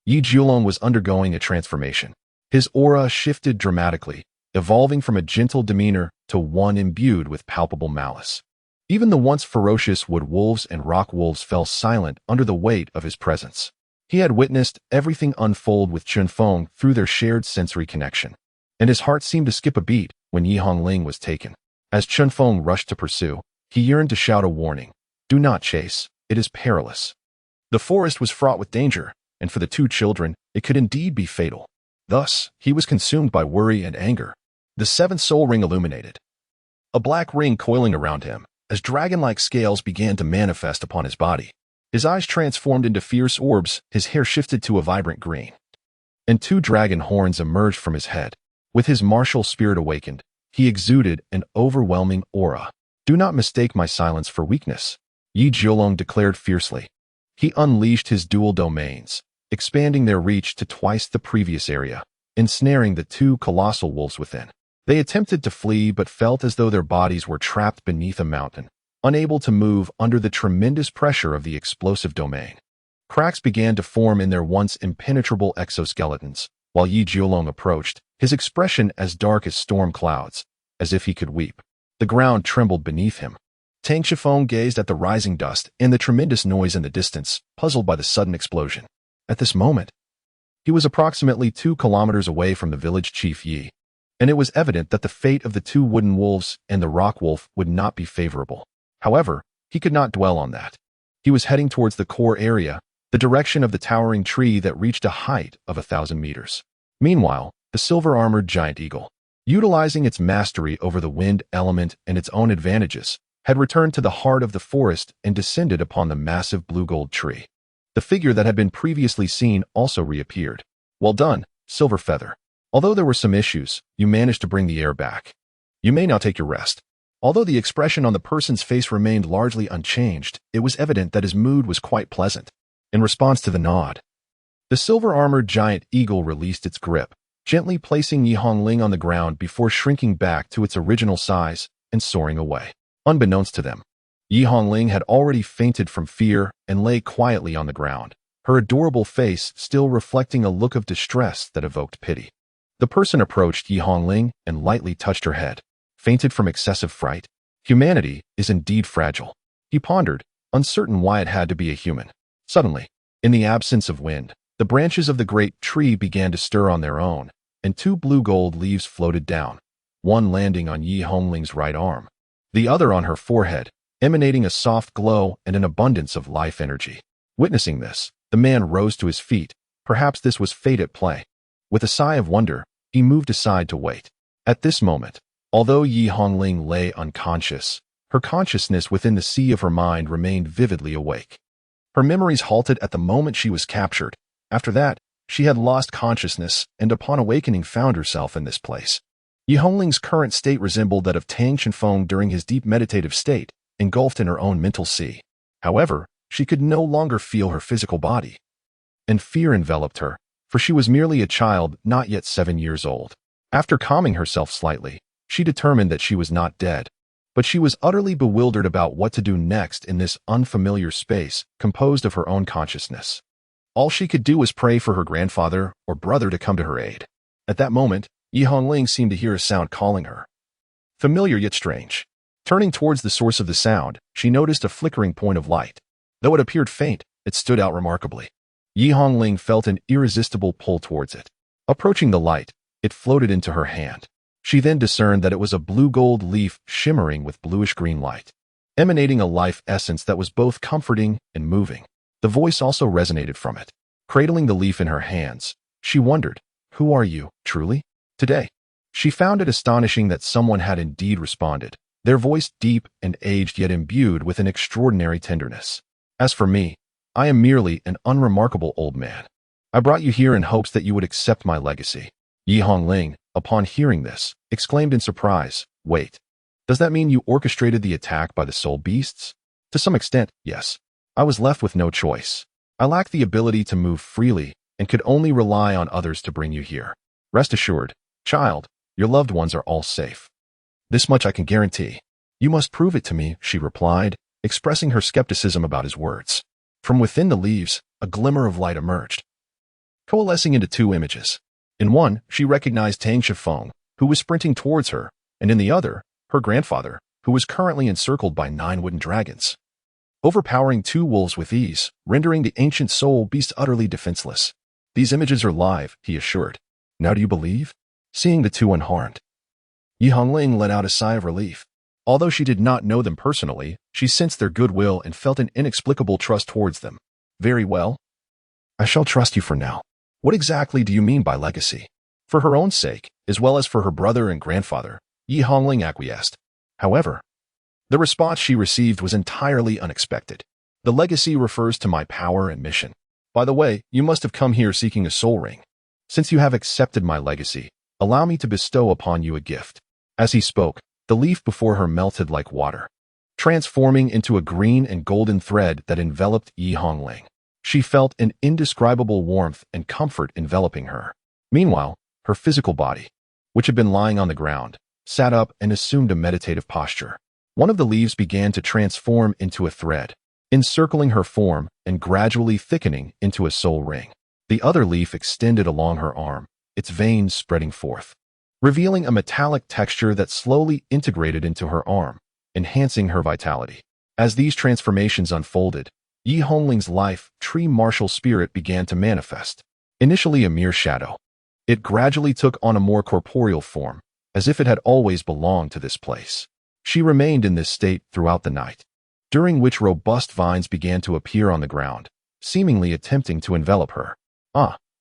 Yunzong was undergoing a transformation. His aura shifted dramatically, evolving from a gentle demeanor to one imbued with palpable malice. Even the once ferocious wood wolves and rock wolves fell silent under the weight of his presence. He had witnessed everything unfold with Chunfeng through their shared sensory connection, and his heart seemed to skip a beat when Yi Hongling was taken. As Chunfeng rushed to pursue, he yearned to shout a warning. Do not chase, it is perilous. The forest was fraught with danger, and for the two children, it could indeed be fatal. Thus, he was consumed by worry and anger. The seventh soul ring illuminated, a black ring coiling around him, as dragon-like scales began to manifest upon his body. His eyes transformed into fierce orbs, his hair shifted to a vibrant green, and two dragon horns emerged from his head. With his martial spirit awakened, he exuded an overwhelming aura. Do not mistake my silence for weakness, Yunzong declared fiercely. He unleashed his dual domains, expanding their reach to twice the previous area, ensnaring the two colossal wolves within. They attempted to flee but felt as though their bodies were trapped beneath a mountain, unable to move under the tremendous pressure of the explosive domain. Cracks began to form in their once impenetrable exoskeletons, while Yunzong approached, his expression as dark as storm clouds, as if he could weep. The ground trembled beneath him. Tang Shifeng gazed at the rising dust and the tremendous noise in the distance, puzzled by the sudden explosion. At this moment, he was approximately 2 kilometers away from the village chief Yi, and it was evident that the fate of the two wooden wolves and the rock wolf would not be favorable. However, he could not dwell on that. He was heading towards the core area, the direction of the towering tree that reached a height of 1,000 meters. Meanwhile, the silver-armored giant eagle, utilizing its mastery over the wind element and its own advantages, had returned to the heart of the forest and descended upon the massive blue-gold tree. The figure that had been previously seen also reappeared. Well done, Silver Feather. Although there were some issues, you managed to bring the air back. You may now take your rest. Although the expression on the person's face remained largely unchanged, it was evident that his mood was quite pleasant. In response to the nod, the silver-armored giant eagle released its grip, gently placing Yi Hongling on the ground before shrinking back to its original size and soaring away. Unbeknownst to them, Yi Hongling had already fainted from fear and lay quietly on the ground, her adorable face still reflecting a look of distress that evoked pity. The person approached Yi Hongling and lightly touched her head. Fainted from excessive fright? Humanity is indeed fragile. He pondered, uncertain why it had to be a human. Suddenly, in the absence of wind, the branches of the great tree began to stir on their own, and 2 blue-gold leaves floated down, one landing on Yi Hongling's right arm, the other on her forehead, emanating a soft glow and an abundance of life energy. Witnessing this, the man rose to his feet. Perhaps this was fate at play. With a sigh of wonder, he moved aside to wait. At this moment, although Yi Hongling lay unconscious, her consciousness within the sea of her mind remained vividly awake. Her memories halted at the moment she was captured. After that, she had lost consciousness and upon awakening found herself in this place. Yi Hongling's current state resembled that of Tang Chunfeng during his deep meditative state, engulfed in her own mental sea. However, she could no longer feel her physical body, and fear enveloped her, for she was merely a child not yet 7 years old. After calming herself slightly, she determined that she was not dead, but she was utterly bewildered about what to do next in this unfamiliar space composed of her own consciousness. All she could do was pray for her grandfather or brother to come to her aid. At that moment, Yi Hongling seemed to hear a sound calling her. Familiar yet strange. Turning towards the source of the sound, she noticed a flickering point of light. Though it appeared faint, it stood out remarkably. Yi Hongling felt an irresistible pull towards it. Approaching the light, it floated into her hand. She then discerned that it was a blue-gold leaf shimmering with bluish-green light, emanating a life essence that was both comforting and moving. The voice also resonated from it. Cradling the leaf in her hands, she wondered, "Who are you, truly?" Today, she found it astonishing that someone had indeed responded, their voice deep and aged yet imbued with an extraordinary tenderness. "As for me, I am merely an unremarkable old man. I brought you here in hopes that you would accept my legacy." Yi Hongling, upon hearing this, exclaimed in surprise, "Wait, does that mean you orchestrated the attack by the soul beasts?" "To some extent, yes. I was left with no choice. I lack the ability to move freely, and could only rely on others to bring you here. Rest assured, child, your loved ones are all safe. This much I can guarantee. You must prove it to me, she replied, expressing her skepticism about his words. From within the leaves, a glimmer of light emerged, coalescing into two images. In one, she recognized Tang Shifeng, who was sprinting towards her, and in the other, her grandfather, who was currently encircled by 9 wooden dragons, overpowering 2 wolves with ease, rendering the ancient soul beast utterly defenseless. These images are live, he assured. Now do you believe? Seeing the two unharmed, Yi Hongling let out a sigh of relief. Although she did not know them personally, she sensed their goodwill and felt an inexplicable trust towards them. Very well. I shall trust you for now. What exactly do you mean by legacy? For her own sake, as well as for her brother and grandfather, Yi Hongling acquiesced. However, the response she received was entirely unexpected. The legacy refers to my power and mission. By the way, you must have come here seeking a soul ring. Since you have accepted my legacy, allow me to bestow upon you a gift. As he spoke, the leaf before her melted like water, transforming into a green and golden thread that enveloped Yi Hongling. She felt an indescribable warmth and comfort enveloping her. Meanwhile, her physical body, which had been lying on the ground, sat up and assumed a meditative posture. One of the leaves began to transform into a thread, encircling her form and gradually thickening into a soul ring. The other leaf extended along her arm, its veins spreading forth, revealing a metallic texture that slowly integrated into her arm, enhancing her vitality. As these transformations unfolded, Yi Hongling's life tree martial spirit began to manifest. Initially a mere shadow, it gradually took on a more corporeal form, as if it had always belonged to this place. She remained in this state throughout the night, during which robust vines began to appear on the ground, seemingly attempting to envelop her.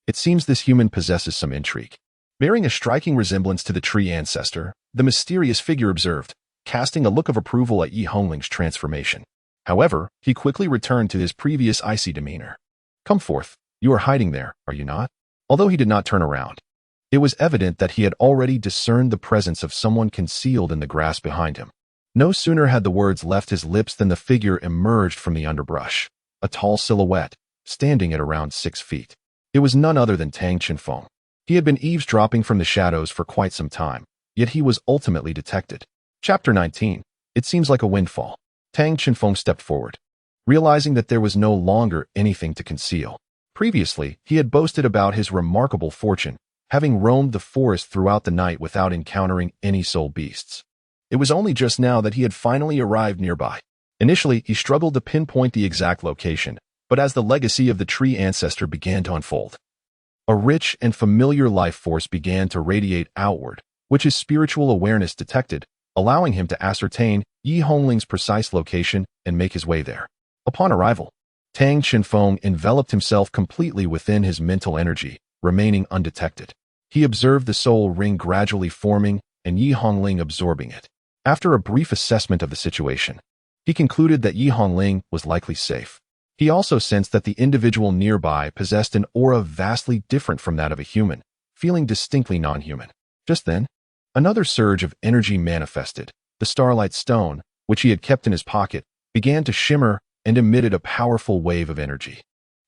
It seems this human possesses some intrigue. Bearing a striking resemblance to the tree ancestor, the mysterious figure observed, casting a look of approval at Yi Hongling's transformation. However, he quickly returned to his previous icy demeanor. Come forth, you are hiding there, are you not? Although he did not turn around, it was evident that he had already discerned the presence of someone concealed in the grass behind him. No sooner had the words left his lips than the figure emerged from the underbrush, a tall silhouette, standing at around 6 feet. It was none other than Tang Shifeng. He had been eavesdropping from the shadows for quite some time, yet he was ultimately detected. Chapter 19. It seems like a windfall. Tang Shifeng stepped forward, realizing that there was no longer anything to conceal. Previously, he had boasted about his remarkable fortune, having roamed the forest throughout the night without encountering any soul beasts. It was only just now that he had finally arrived nearby. Initially, he struggled to pinpoint the exact location, but as the legacy of the tree ancestor began to unfold, a rich and familiar life force began to radiate outward, which his spiritual awareness detected, allowing him to ascertain Yi Hongling's precise location and make his way there. Upon arrival, Tang Shifeng enveloped himself completely within his mental energy, remaining undetected. He observed the soul ring gradually forming and Yi Hongling absorbing it. After a brief assessment of the situation, he concluded that Yi Hongling was likely safe. He also sensed that the individual nearby possessed an aura vastly different from that of a human, feeling distinctly non-human. Just then, another surge of energy manifested. The starlight stone, which he had kept in his pocket, began to shimmer and emitted a powerful wave of energy,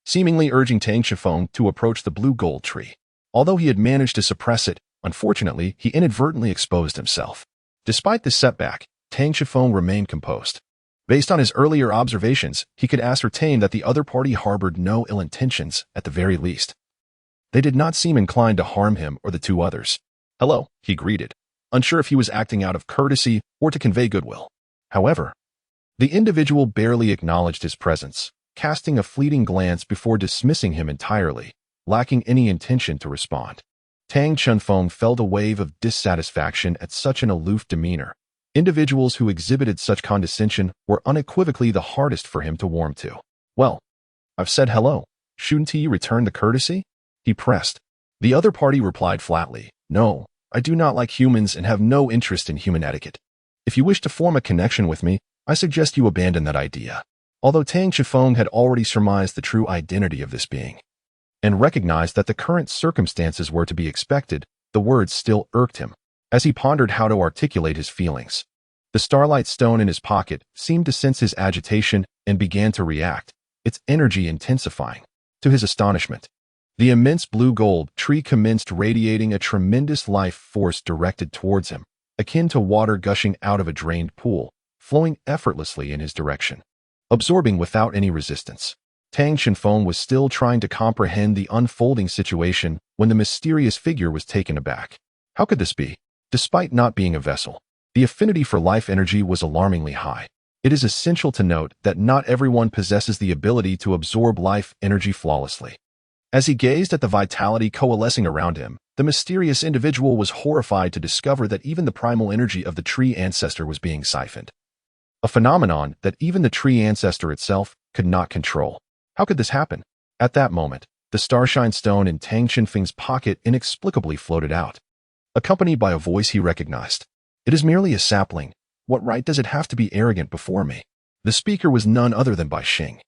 seemingly urging Tang Shifeng to approach the blue gold tree. Although he had managed to suppress it, unfortunately, he inadvertently exposed himself. Despite this setback, Tang Shifeng remained composed. Based on his earlier observations, he could ascertain that the other party harbored no ill intentions, at the very least. They did not seem inclined to harm him or the 2 others. Hello, he greeted, unsure if he was acting out of courtesy or to convey goodwill. However, the individual barely acknowledged his presence, casting a fleeting glance before dismissing him entirely, lacking any intention to respond. Tang Shifeng felt a wave of dissatisfaction at such an aloof demeanor. Individuals who exhibited such condescension were unequivocally the hardest for him to warm to. Well, I've said hello. Shouldn't he return the courtesy? He pressed. The other party replied flatly, No, I do not like humans and have no interest in human etiquette. If you wish to form a connection with me, I suggest you abandon that idea. Although Tang Shifeng had already surmised the true identity of this being, and recognized that the current circumstances were to be expected, the words still irked him. As he pondered how to articulate his feelings, the starlight stone in his pocket seemed to sense his agitation and began to react, its energy intensifying. To his astonishment, The immense blue-gold tree commenced radiating a tremendous life force directed towards him, akin to water gushing out of a drained pool, flowing effortlessly in his direction, absorbing without any resistance. Tang Chenfeng was still trying to comprehend the unfolding situation when the mysterious figure was taken aback. How could this be? Despite not being a vessel, the affinity for life energy was alarmingly high. It is essential to note that not everyone possesses the ability to absorb life energy flawlessly. As he gazed at the vitality coalescing around him, the mysterious individual was horrified to discover that even the primal energy of the tree ancestor was being siphoned. A phenomenon that even the tree ancestor itself could not control. How could this happen? At that moment, the starshine stone in Tang Chenfeng's pocket inexplicably floated out, accompanied by a voice he recognized. It is merely a sapling. What right does it have to be arrogant before me? The speaker was none other than Bai Xing,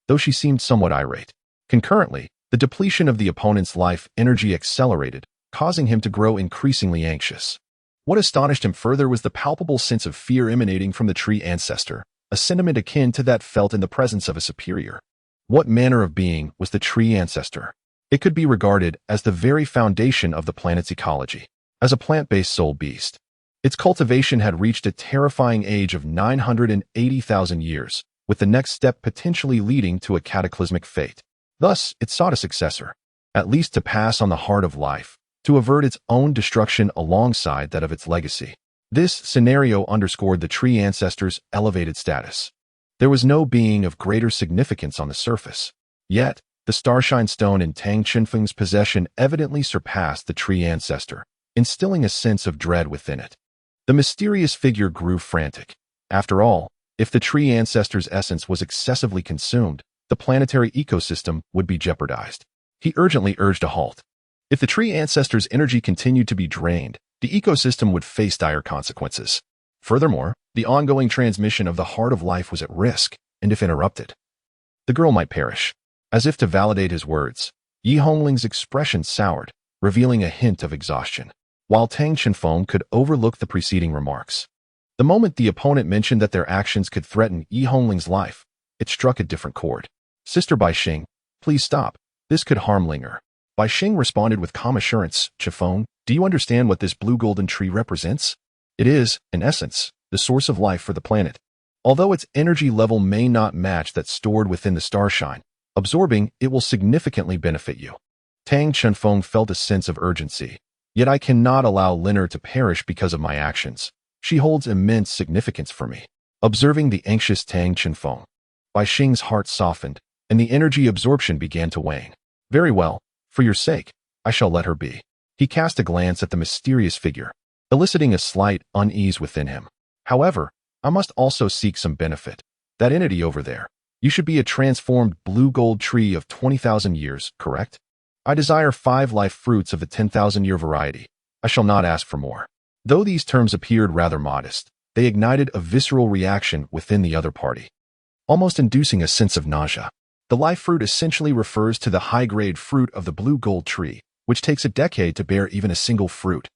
though she seemed somewhat irate. Concurrently, the depletion of the opponent's life energy accelerated, causing him to grow increasingly anxious. What astonished him further was the palpable sense of fear emanating from the tree ancestor, a sentiment akin to that felt in the presence of a superior. What manner of being was the tree ancestor? It could be regarded as the very foundation of the planet's ecology. As a plant-based soul beast, its cultivation had reached a terrifying age of 980,000 years, with the next step potentially leading to a cataclysmic fate. Thus, it sought a successor, at least to pass on the heart of life, to avert its own destruction alongside that of its legacy. This scenario underscored the tree ancestor's elevated status. There was no being of greater significance on the surface. Yet, the starshine stone in Tang Chenfeng's possession evidently surpassed the tree ancestor, instilling a sense of dread within it. The mysterious figure grew frantic. After all, if the tree ancestor's essence was excessively consumed, the planetary ecosystem would be jeopardized. He urgently urged a halt. If the tree ancestor's energy continued to be drained, the ecosystem would face dire consequences. Furthermore, the ongoing transmission of the heart of life was at risk, and if interrupted, the girl might perish. As if to validate his words, Yi Hongling's expression soured, revealing a hint of exhaustion, while Tang Chenfeng could overlook the preceding remarks. The moment the opponent mentioned that their actions could threaten Yi Hongling's life, it struck a different chord. Sister Bai Xing, please stop. This could harm Linger. Bai Xing responded with calm assurance. Chenfeng, do you understand what this blue golden tree represents? It is, in essence, the source of life for the planet. Although its energy level may not match that stored within the starshine, absorbing it will significantly benefit you. Tang Chenfeng felt a sense of urgency. Yet I cannot allow Liner to perish because of my actions. She holds immense significance for me. Observing the anxious Tang Chenfeng, Bai Xing's heart softened, and the energy absorption began to wane. Very well, for your sake, I shall let her be. He cast a glance at the mysterious figure, eliciting a slight unease within him. However, I must also seek some benefit. That entity over there, you should be a transformed blue gold tree of 20,000 years, correct? I desire 5 life fruits of the 10,000-year variety. I shall not ask for more. Though these terms appeared rather modest, they ignited a visceral reaction within the other party, almost inducing a sense of nausea. The life fruit essentially refers to the high-grade fruit of the blue gold tree, which takes a decade to bear even a single fruit,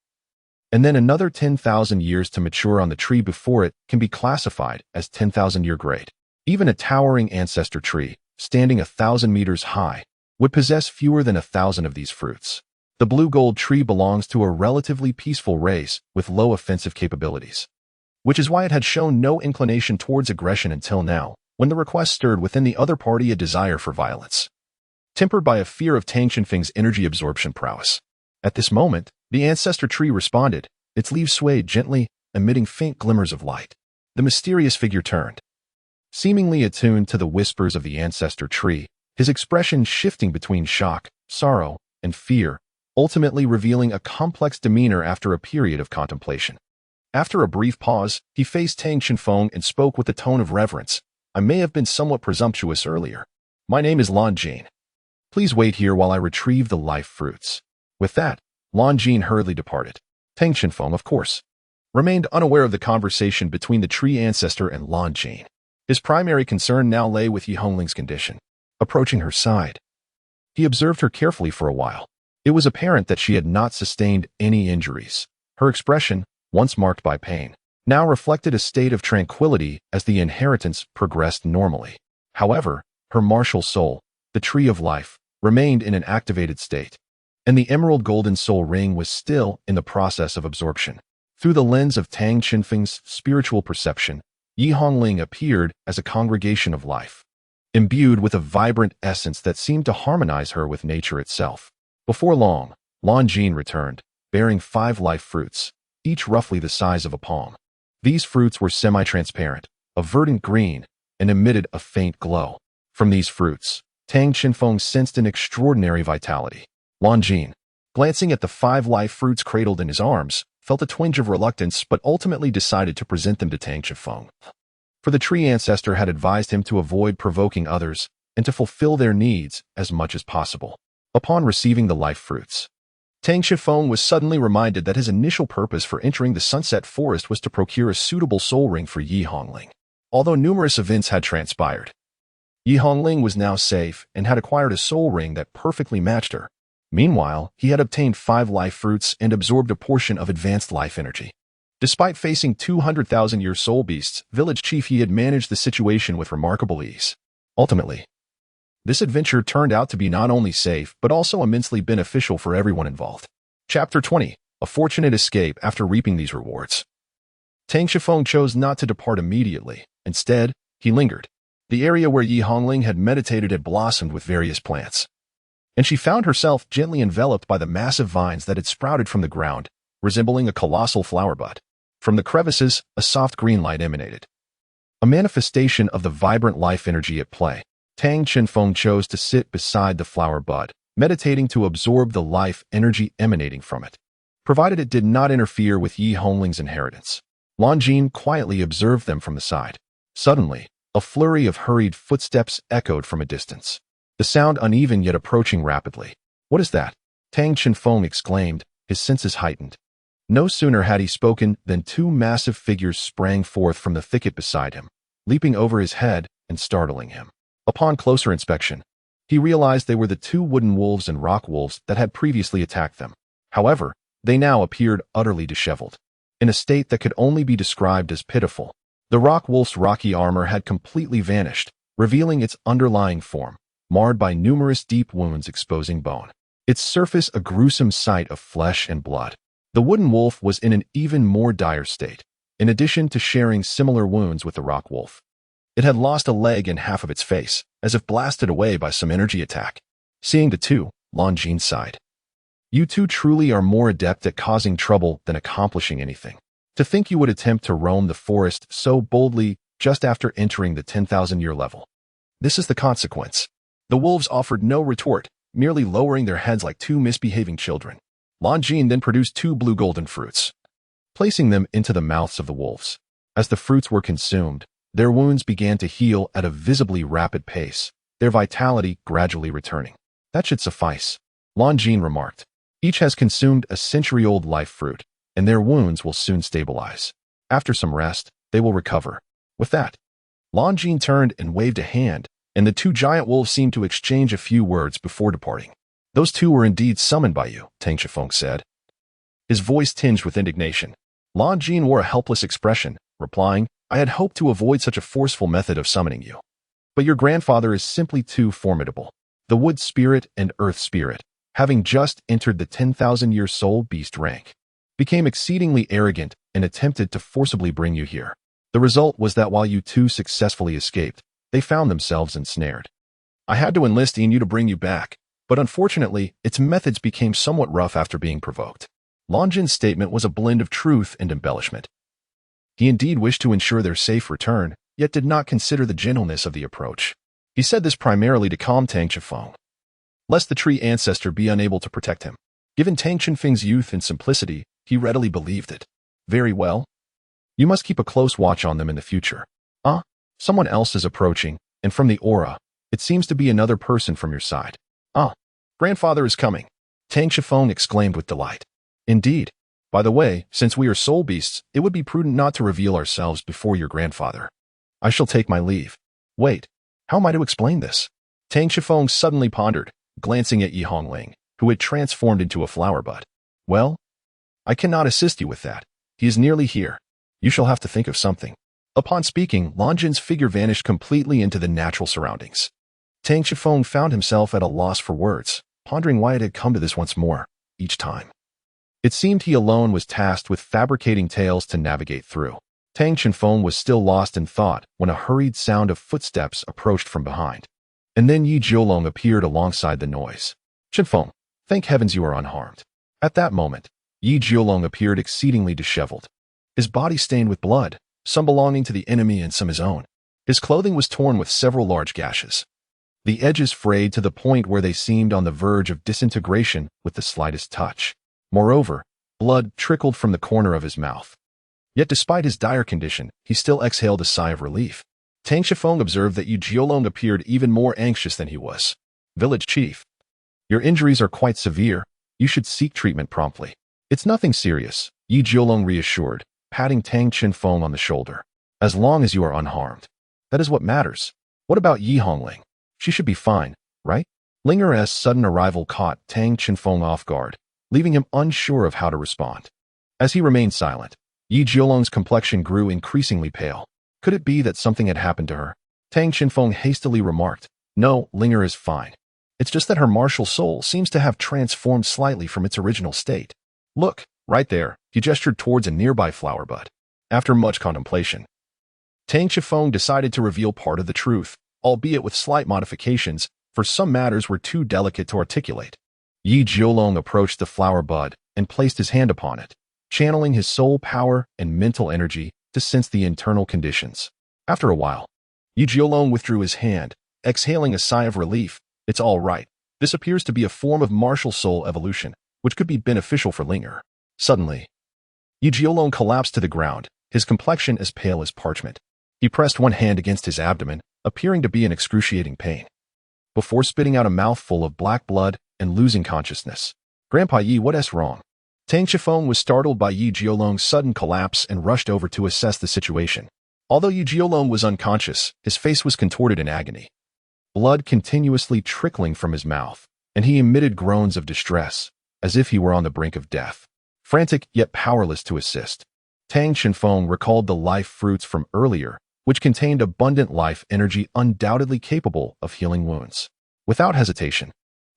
and then another 10,000 years to mature on the tree before it can be classified as 10,000-year grade. Even a towering ancestor tree, standing 1,000 meters high, would possess fewer than 1,000 of these fruits. The blue gold tree belongs to a relatively peaceful race with low offensive capabilities, which is why it had shown no inclination towards aggression until now, when the request stirred within the other party a desire for violence, tempered by a fear of Tang Chenfeng's energy absorption prowess. At this moment, the ancestor tree responded, its leaves swayed gently, emitting faint glimmers of light. The mysterious figure turned, seemingly attuned to the whispers of the ancestor tree, his expression shifting between shock, sorrow, and fear, ultimately revealing a complex demeanor after a period of contemplation. After a brief pause, he faced Tang Chenfeng and spoke with a tone of reverence. I may have been somewhat presumptuous earlier. My name is Lan Jing. Please wait here while I retrieve the life fruits. With that, Lan Jing hurriedly departed. Tang Chenfeng, of course, remained unaware of the conversation between the tree ancestor and Lan Jing. His primary concern now lay with Yi Hongling's condition. Approaching her side, he observed her carefully for a while. It was apparent that she had not sustained any injuries. Her expression, once marked by pain, now reflected a state of tranquility as the inheritance progressed normally. However, her martial soul, the tree of life, remained in an activated state, and the emerald golden soul ring was still in the process of absorption. Through the lens of Tang Qinfeng's spiritual perception, Yi Hongling appeared as a congregation of life, imbued with a vibrant essence that seemed to harmonize her with nature itself. Before long, Lan Jin returned, bearing 5 life fruits, each roughly the size of a palm. These fruits were semi-transparent, a verdant green, and emitted a faint glow. From these fruits, Tang Qinfeng sensed an extraordinary vitality. Lan Jin, glancing at the 5 life fruits cradled in his arms, felt a twinge of reluctance but ultimately decided to present them to Tang Qinfeng. For the tree ancestor had advised him to avoid provoking others and to fulfill their needs as much as possible. Upon receiving the life fruits, Tang Qinfeng was suddenly reminded that his initial purpose for entering the Sunset Forest was to procure a suitable soul ring for Yi Hongling. Although numerous events had transpired, Yi Hongling was now safe and had acquired a soul ring that perfectly matched her. Meanwhile, he had obtained 5 life fruits and absorbed a portion of advanced life energy. Despite facing 200,000-year soul beasts, village chief, he had managed the situation with remarkable ease. Ultimately, this adventure turned out to be not only safe but also immensely beneficial for everyone involved. Chapter 20. A fortunate escape after reaping these rewards. Tang Qinfeng chose not to depart immediately. Instead, he lingered. The area where Yi Hongling had meditated had blossomed with various plants, and she found herself gently enveloped by the massive vines that had sprouted from the ground, resembling a colossal flower bud. From the crevices, a soft green light emanated, a manifestation of the vibrant life energy at play. Tang Qinfeng chose to sit beside the flower bud, meditating to absorb the life energy emanating from it, provided it did not interfere with Yi Hongling's inheritance. Lan Jin quietly observed them from the side. Suddenly, a flurry of hurried footsteps echoed from a distance, the sound uneven yet approaching rapidly. "What is that?" Tang Qinfeng exclaimed, his senses heightened. No sooner had he spoken than 2 massive figures sprang forth from the thicket beside him, leaping over his head and startling him. Upon closer inspection, he realized they were the 2 wooden wolves and rock wolves that had previously attacked them. However, they now appeared utterly disheveled, in a state that could only be described as pitiful. The rock wolf's rocky armor had completely vanished, revealing its underlying form, marred by numerous deep wounds exposing bone. Its surface a gruesome sight of flesh and blood. The wooden wolf was in an even more dire state. In addition to sharing similar wounds with the rock wolf, it had lost a leg and half of its face, as if blasted away by some energy attack. Seeing the 2, Lan Jin sighed. "You 2 truly are more adept at causing trouble than accomplishing anything. To think you would attempt to roam the forest so boldly just after entering the 10,000-year level. This is the consequence." The wolves offered no retort, merely lowering their heads like 2 misbehaving children. Lan Jin then produced 2 blue golden fruits, placing them into the mouths of the wolves. As the fruits were consumed, their wounds began to heal at a visibly rapid pace, their vitality gradually returning. "That should suffice," Lan Jin remarked. "Each has consumed a century-old life fruit, and their wounds will soon stabilize. After some rest, they will recover." With that, Lan Jin turned and waved a hand, and the 2 giant wolves seemed to exchange a few words before departing. "Those 2 were indeed summoned by you," Tang Qinfeng said, his voice tinged with indignation. Lan Jin wore a helpless expression, replying, "I had hoped to avoid such a forceful method of summoning you. But your grandfather is simply too formidable. The wood spirit and earth spirit, having just entered the 10,000-year soul beast rank, became exceedingly arrogant and attempted to forcibly bring you here. The result was that while you 2 successfully escaped, they found themselves ensnared. I had to enlist in you to bring you back, but unfortunately, its methods became somewhat rough after being provoked." Lan Jin's statement was a blend of truth and embellishment. He indeed wished to ensure their safe return, yet did not consider the gentleness of the approach. He said this primarily to calm Tang Qinfeng, lest the tree ancestor be unable to protect him. Given Tang Qinfeng's youth and simplicity, he readily believed it. "Very well. You must keep a close watch on them in the future." Someone else is approaching, and from the aura, it seems to be another person from your side." Grandfather is coming," Tang Qinfeng exclaimed with delight. "Indeed. By the way, since we are soul beasts, it would be prudent not to reveal ourselves before your grandfather. I shall take my leave." "Wait, how am I to explain this?" Tang Qinfeng suddenly pondered, glancing at Yi Hongling, who had transformed into a flower bud. "Well, I cannot assist you with that. He is nearly here. You shall have to think of something." Upon speaking, Lan Jin's figure vanished completely into the natural surroundings. Tang Shifeng found himself at a loss for words, pondering why it had come to this once more, each time. It seemed he alone was tasked with fabricating tales to navigate through. Tang Shifeng was still lost in thought when a hurried sound of footsteps approached from behind. And then Yi Jiolong appeared alongside the noise. "Shifeng, thank heavens you are unharmed." At that moment, Yi Jiolong appeared exceedingly disheveled. His body stained with blood, some belonging to the enemy and some his own. His clothing was torn with several large gashes. The edges frayed to the point where they seemed on the verge of disintegration with the slightest touch. Moreover, blood trickled from the corner of his mouth. Yet despite his dire condition, he still exhaled a sigh of relief. Tang Shifeng observed that Yi Jiolong appeared even more anxious than he was. "Village chief, your injuries are quite severe. You should seek treatment promptly." "It's nothing serious," Yi Jiolong reassured, patting Tang Shifeng on the shoulder. "As long as you are unharmed. That is what matters. What about Yi Hongling? She should be fine, right?" Linger's sudden arrival caught Tang Shifeng off guard, leaving him unsure of how to respond. As he remained silent, Yi Jiolong's complexion grew increasingly pale. Could it be that something had happened to her? Tang Shifeng hastily remarked, "No, Linger is fine. It's just that her martial soul seems to have transformed slightly from its original state. Look, right there," he gestured towards a nearby flower bud. After much contemplation, Tang Shifeng decided to reveal part of the truth, albeit with slight modifications, for some matters were too delicate to articulate. Yi Jiolong approached the flower bud and placed his hand upon it, channeling his soul power and mental energy to sense the internal conditions. After a while, Yi Jiolong withdrew his hand, exhaling a sigh of relief. "It's all right. This appears to be a form of martial soul evolution, which could be beneficial for Linger." Suddenly, Yi Jiolong collapsed to the ground, his complexion as pale as parchment. He pressed one hand against his abdomen, appearing to be in excruciating pain, before spitting out a mouthful of black blood and losing consciousness. "Grandpa Yi, what's wrong?" Tang Shifeng was startled by Yi Jiolong's sudden collapse and rushed over to assess the situation. Although Yi Jiolong was unconscious, his face was contorted in agony, blood continuously trickling from his mouth, and he emitted groans of distress, as if he were on the brink of death. Frantic yet powerless to assist, Tang Shifeng recalled the life fruits from earlier, which contained abundant life energy undoubtedly capable of healing wounds. Without hesitation,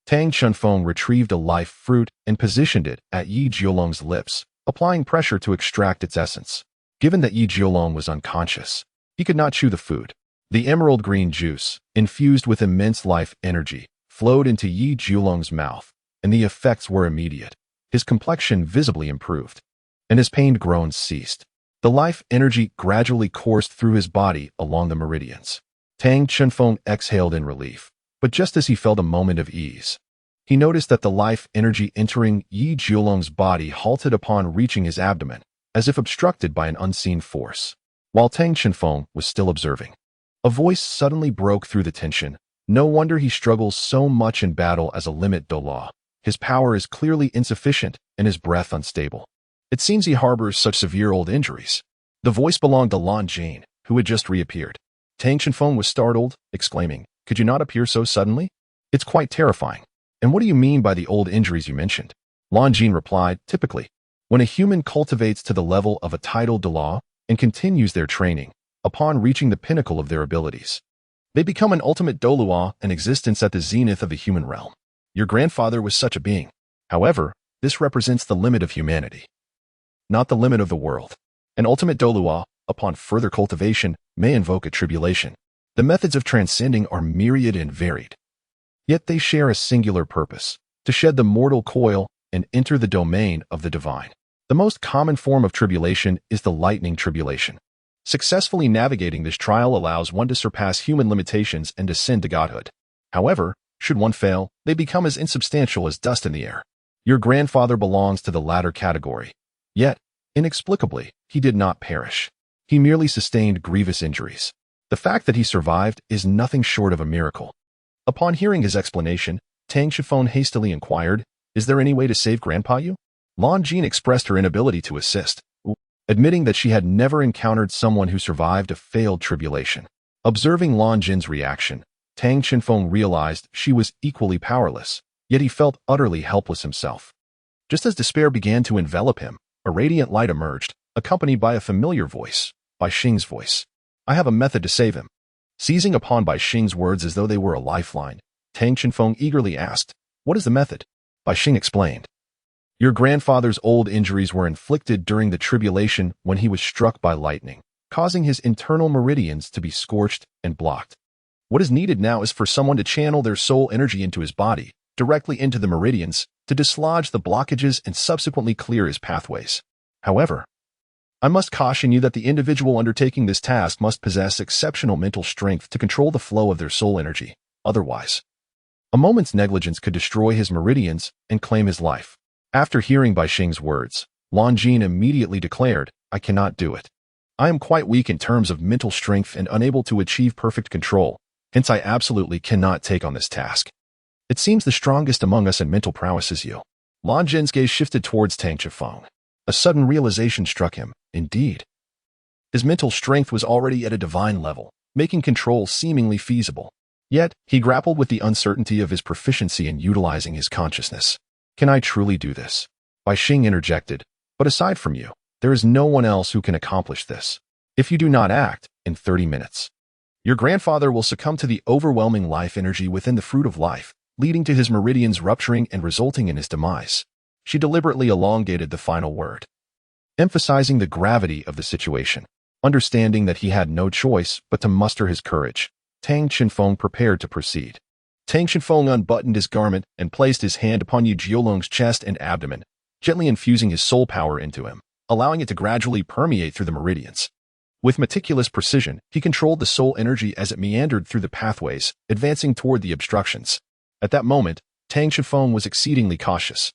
Tang Shifeng retrieved a life fruit and positioned it at Yi Jiolong's lips, applying pressure to extract its essence. Given that Yi Jiolong was unconscious, he could not chew the food. The emerald green juice, infused with immense life energy, flowed into Yi Jiolong's mouth, and the effects were immediate. His complexion visibly improved, and his pained groans ceased. The life energy gradually coursed through his body along the meridians. Tang Shifeng exhaled in relief, but just as he felt a moment of ease, he noticed that the life energy entering Yi Jiolong's body halted upon reaching his abdomen, as if obstructed by an unseen force. While Tang Shifeng was still observing, a voice suddenly broke through the tension. "No wonder he struggles so much in battle as a limit Douluo. His power is clearly insufficient and his breath unstable. It seems he harbors such severe old injuries." The voice belonged to Lan Jane, who had just reappeared. Tang Shifeng was startled, exclaiming, "Could you not appear so suddenly? It's quite terrifying. And what do you mean by the old injuries you mentioned?" Lan Jane replied, "Typically, when a human cultivates to the level of a title Douluo and continues their training, upon reaching the pinnacle of their abilities, they become an ultimate Douluo and existence at the zenith of the human realm. Your grandfather was such a being. However, this represents the limit of humanity, not the limit of the world. An ultimate Douluo, upon further cultivation, may invoke a tribulation. The methods of transcending are myriad and varied. Yet they share a singular purpose, to shed the mortal coil and enter the domain of the divine. The most common form of tribulation is the lightning tribulation. Successfully navigating this trial allows one to surpass human limitations and ascend to godhood. However, should one fail, they become as insubstantial as dust in the air. Your grandfather belongs to the latter category. Yet, inexplicably, he did not perish. He merely sustained grievous injuries. The fact that he survived is nothing short of a miracle." Upon hearing his explanation, Tang Shifeng hastily inquired, "Is there any way to save Grandpa Yu?" Lan Jin expressed her inability to assist, admitting that she had never encountered someone who survived a failed tribulation. Observing Lan Jin's reaction, Tang Shifeng realized she was equally powerless, yet he felt utterly helpless himself. Just as despair began to envelop him, a radiant light emerged, accompanied by a familiar voice, by Xing's voice. "I have a method to save him." Seizing upon Bai Xing's words as though they were a lifeline, Tang Chenfeng eagerly asked, "What is the method?" Bai Xing explained, "Your grandfather's old injuries were inflicted during the tribulation when he was struck by lightning, causing his internal meridians to be scorched and blocked. What is needed now is for someone to channel their soul energy into his body, directly into the meridians, to dislodge the blockages and subsequently clear his pathways. However, I must caution you that the individual undertaking this task must possess exceptional mental strength to control the flow of their soul energy. Otherwise, a moment's negligence could destroy his meridians and claim his life." After hearing Bai Xing's words, Lan Jin immediately declared, "I cannot do it. I am quite weak in terms of mental strength and unable to achieve perfect control, hence I absolutely cannot take on this task. It seems the strongest among us in mental prowess is you." Lan Jin's gaze shifted towards Tang Chenfeng. A sudden realization struck him. Indeed, his mental strength was already at a divine level, making control seemingly feasible. Yet, he grappled with the uncertainty of his proficiency in utilizing his consciousness. "Can I truly do this?" Bai Xing interjected, "But aside from you, there is no one else who can accomplish this. If you do not act, in 30 minutes, your grandfather will succumb to the overwhelming life energy within the fruit of life, leading to his meridians rupturing and resulting in his demise." She deliberately elongated the final word, emphasizing the gravity of the situation. Understanding that he had no choice but to muster his courage, Tang Chenfeng prepared to proceed. Tang Chenfeng unbuttoned his garment and placed his hand upon Yu Jiolong's chest and abdomen, gently infusing his soul power into him, allowing it to gradually permeate through the meridians. With meticulous precision, he controlled the soul energy as it meandered through the pathways, advancing toward the obstructions. At that moment, Tang Chenfeng was exceedingly cautious,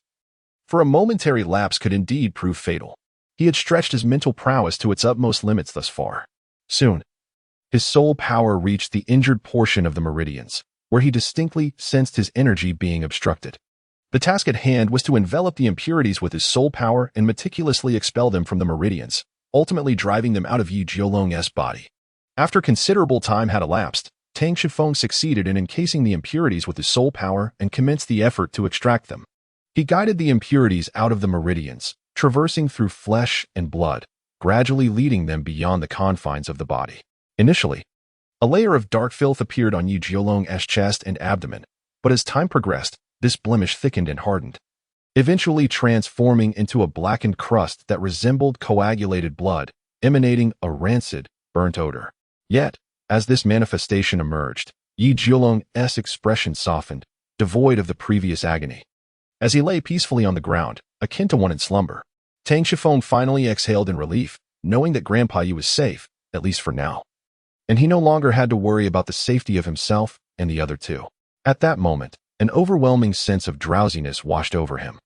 for a momentary lapse could indeed prove fatal. He had stretched his mental prowess to its utmost limits thus far. Soon, his soul power reached the injured portion of the meridians, where he distinctly sensed his energy being obstructed. The task at hand was to envelop the impurities with his soul power and meticulously expel them from the meridians, ultimately driving them out of Yu Jiolong's body. After considerable time had elapsed, Tang Chenfeng succeeded in encasing the impurities with his soul power and commenced the effort to extract them. He guided the impurities out of the meridians, traversing through flesh and blood, gradually leading them beyond the confines of the body. Initially, a layer of dark filth appeared on Yu Jiolong's chest and abdomen, but as time progressed, this blemish thickened and hardened, eventually transforming into a blackened crust that resembled coagulated blood, emanating a rancid, burnt odor. Yet, as this manifestation emerged, Yu Jiolong's expression softened, devoid of the previous agony. As he lay peacefully on the ground, akin to one in slumber, Tang Chenfeng finally exhaled in relief, knowing that Grandpa Yu was safe, at least for now. And he no longer had to worry about the safety of himself and the other two. At that moment, an overwhelming sense of drowsiness washed over him,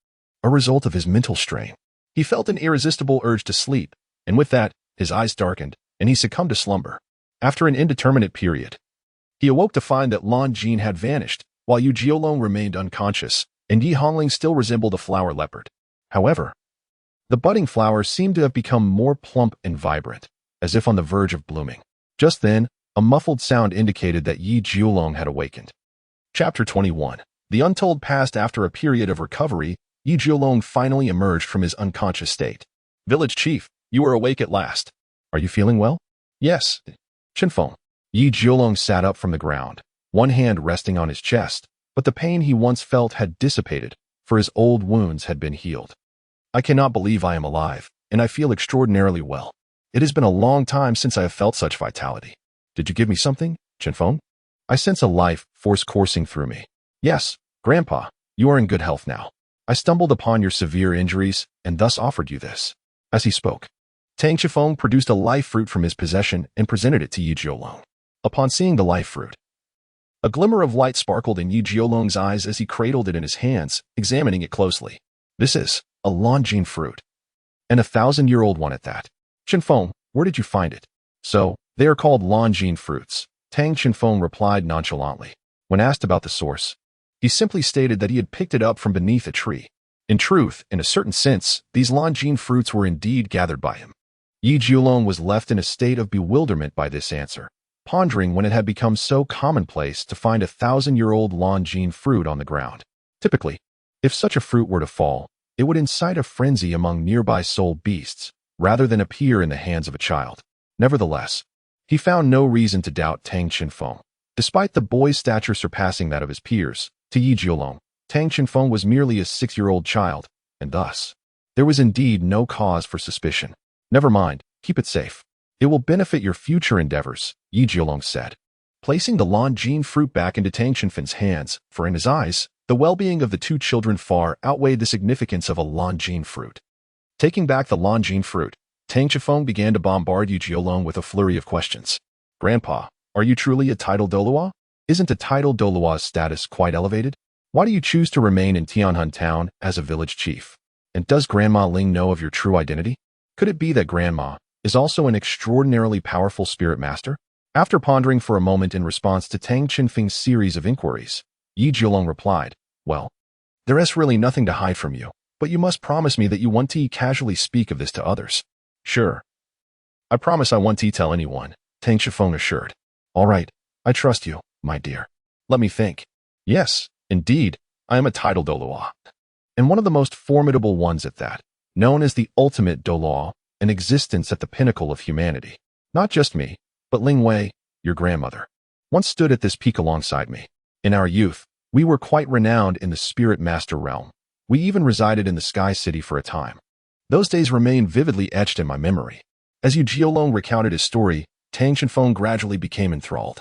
a result of his mental strain. He felt an irresistible urge to sleep, and with that, his eyes darkened, and he succumbed to slumber. After an indeterminate period, he awoke to find that Lan Jin had vanished, while Yu Jiolong remained unconscious, and Yi Hongling still resembled a flower leopard. However, the budding flower seemed to have become more plump and vibrant, as if on the verge of blooming. Just then, a muffled sound indicated that Yi Jiolong had awakened. Chapter 21. The Untold Past. After a period of recovery, Yi Jiolong finally emerged from his unconscious state. "Village Chief, you are awake at last. Are you feeling well?" "Yes, Chenfeng." Yi Jiolong sat up from the ground, one hand resting on his chest, but the pain he once felt had dissipated, for his old wounds had been healed. "I cannot believe I am alive, and I feel extraordinarily well. It has been a long time since I have felt such vitality." "Did you give me something, Chenfeng?" "I sense a life force coursing through me." "Yes, Grandpa, you are in good health now. I stumbled upon your severe injuries, and thus offered you this." As he spoke, Tang Chenfeng produced a life fruit from his possession and presented it to Yu Jiolong. Upon seeing the life fruit, a glimmer of light sparkled in Yu Jiolong's eyes as he cradled it in his hands, examining it closely. "This is a Lan Jin fruit, and a 1,000-year-old one at that. Chenfeng, where did you find it?" "So, they are called Lan Jin fruits," Tang Chenfeng replied nonchalantly. When asked about the source, he simply stated that he had picked it up from beneath a tree. In truth, in a certain sense, these Lan Jin fruits were indeed gathered by him. Yi Jiolong was left in a state of bewilderment by this answer, pondering when it had become so commonplace to find a 1,000-year-old Lan Jin fruit on the ground. Typically, if such a fruit were to fall, it would incite a frenzy among nearby soul beasts, rather than appear in the hands of a child. Nevertheless, He found no reason to doubt Tang Chenfeng. Despite the boy's stature surpassing that of his peers, to Yi Jiolong, Tang Chenfeng was merely a 6-year-old child, and thus, there was indeed no cause for suspicion. Never mind, keep it safe. It will benefit your future endeavors, Yi Jiolong said, placing the Longjing fruit back into Tang Chenfeng's hands, for in his eyes, the well-being of the two children far outweighed the significance of a Longjing fruit. Taking back the Longjing fruit, Tang Chenfeng began to bombard Yi Jiolong with a flurry of questions. Grandpa, are you truly a titled Douluo? Isn't a titled Douluo's status quite elevated? Why do you choose to remain in Tianhun town as a village chief? And does Grandma Ling know of your true identity? Could it be that Grandma is also an extraordinarily powerful spirit master? After pondering for a moment in response to Tang Chenfeng's series of inquiries, Yi Jiolong replied, well, there is really nothing to hide from you, but you must promise me that you won't casually speak of this to others. Sure. I promise I won't tell anyone, Tang Chenfeng assured. All right, I trust you, my dear. Let me think. Yes, indeed, I am a titled Douluo, and one of the most formidable ones at that, known as the ultimate Douluo, an existence at the pinnacle of humanity. Not just me, but Ling Wei, your grandmother, once stood at this peak alongside me. In our youth, we were quite renowned in the spirit master realm. We even resided in the Sky City for a time. Those days remain vividly etched in my memory. As Yi Jiolong recounted his story, Tang Chenfeng gradually became enthralled.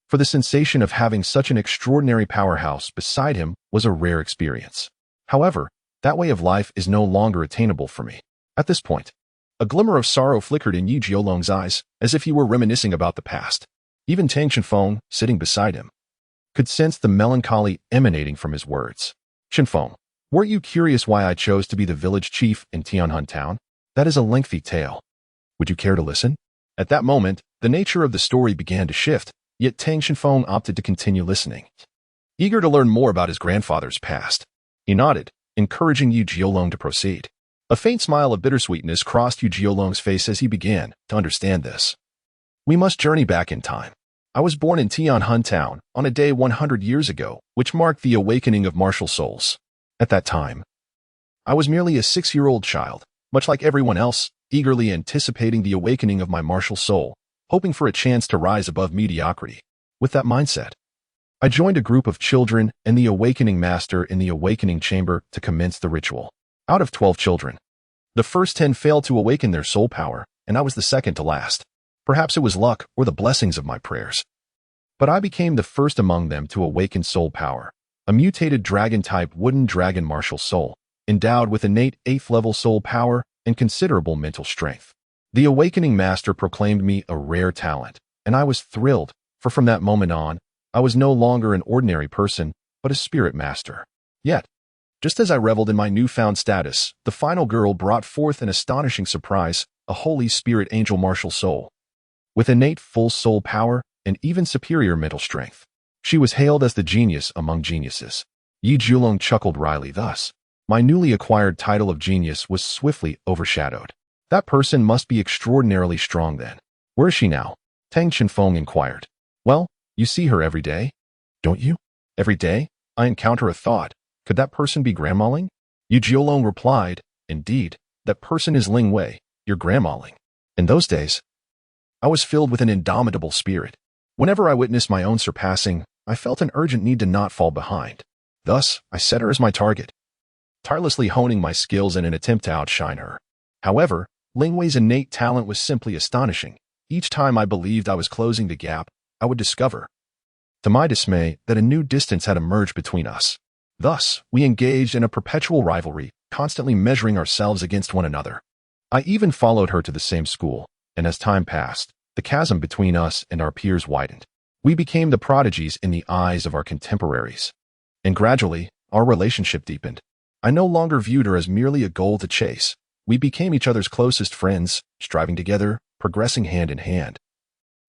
For the sensation of having such an extraordinary powerhouse beside him was a rare experience. However, that way of life is no longer attainable for me. At this point, a glimmer of sorrow flickered in Yi Jiolong's eyes, as if he were reminiscing about the past. Even Tang Chenfeng, sitting beside him, could sense the melancholy emanating from his words. Chenfeng, weren't you curious why I chose to be the village chief in Tianhun town? That is a lengthy tale. Would you care to listen? At that moment, the nature of the story began to shift, yet Tang Chenfeng opted to continue listening. Eager to learn more about his grandfather's past, he nodded, encouraging Yi Jiolong to proceed. A faint smile of bittersweetness crossed Yi Jiolong's face as he began to understand this. We must journey back in time. I was born in Tianhun town on a day 100 years ago, which marked the awakening of martial souls. At that time, I was merely a 6-year-old child, much like everyone else, eagerly anticipating the awakening of my martial soul, hoping for a chance to rise above mediocrity. With that mindset, I joined a group of children and the awakening master in the awakening chamber to commence the ritual. Out of 12 children, the first 10 failed to awaken their soul power, and I was the second to last. Perhaps it was luck or the blessings of my prayers. But I became the first among them to awaken soul power, a mutated dragon-type wooden dragon martial soul, endowed with innate 8th-level soul power and considerable mental strength. The awakening master proclaimed me a rare talent, and I was thrilled, for from that moment on, I was no longer an ordinary person, but a spirit master. Yet, just as I reveled in my newfound status, the final girl brought forth an astonishing surprise, a holy spirit angel martial soul, with innate full soul power and even superior mental strength. She was hailed as the genius among geniuses. Yi Jiolong chuckled wryly thus. My newly acquired title of genius was swiftly overshadowed. That person must be extraordinarily strong then. Where is she now? Tang Chenfeng inquired. Well, you see her every day, don't you? Every day, I encounter a thought. Could that person be Grandma Ling? Yi Jiolong replied, indeed, that person is Ling Wei, your Grandma Ling. In those days, I was filled with an indomitable spirit. Whenever I witnessed my own surpassing, I felt an urgent need to not fall behind. Thus, I set her as my target, tirelessly honing my skills in an attempt to outshine her. However, Ling Wei's innate talent was simply astonishing. Each time I believed I was closing the gap, I would discover, to my dismay, that a new distance had emerged between us. Thus, we engaged in a perpetual rivalry, constantly measuring ourselves against one another. I even followed her to the same school, and as time passed, the chasm between us and our peers widened. We became the prodigies in the eyes of our contemporaries. And gradually, our relationship deepened. I no longer viewed her as merely a goal to chase. We became each other's closest friends, striving together, progressing hand in hand,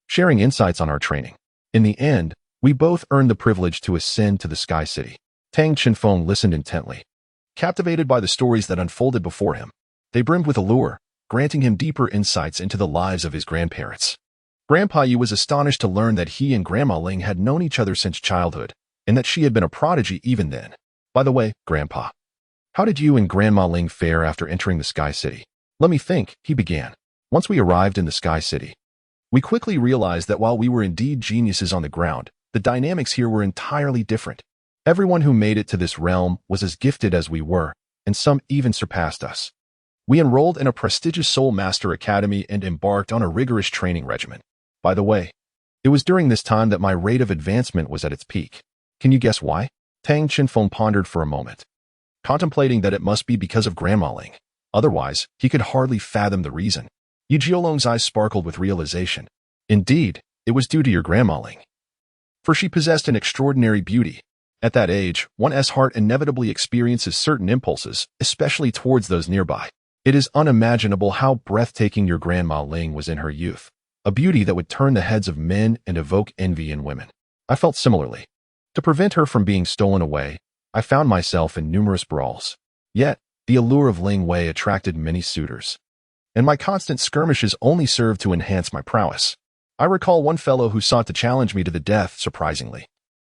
sharing insights on our training. In the end, we both earned the privilege to ascend to the Sky City. Tang Chenfeng listened intently, captivated by the stories that unfolded before him. They brimmed with allure, granting him deeper insights into the lives of his grandparents. Grandpa Yu was astonished to learn that he and Grandma Ling had known each other since childhood, and that she had been a prodigy even then. By the way, Grandpa, how did you and Grandma Ling fare after entering the Sky City? Let me think, he began. Once we arrived in the Sky City, We quickly realized that while we were indeed geniuses on the ground, the dynamics here were entirely different. Everyone who made it to this realm was as gifted as we were, and some even surpassed us. We enrolled in a prestigious Soul Master Academy and embarked on a rigorous training regimen. By the way, it was during this time that my rate of advancement was at its peak. Can you guess why? Tang Chinfeng pondered for a moment, contemplating that it must be because of Grandma Ling. Otherwise, he could hardly fathom the reason. Yi Jiolong's eyes sparkled with realization. Indeed, it was due to your Grandma Ling. For she possessed an extraordinary beauty. At that age, one's heart inevitably experiences certain impulses, especially towards those nearby. It is unimaginable how breathtaking your Grandma Ling was in her youth, a beauty that would turn the heads of men and evoke envy in women. I felt similarly. To prevent her from being stolen away, I found myself in numerous brawls. Yet, the allure of Ling Wei attracted many suitors, and my constant skirmishes only served to enhance my prowess. I recall one fellow who sought to challenge me to the death, surprisingly.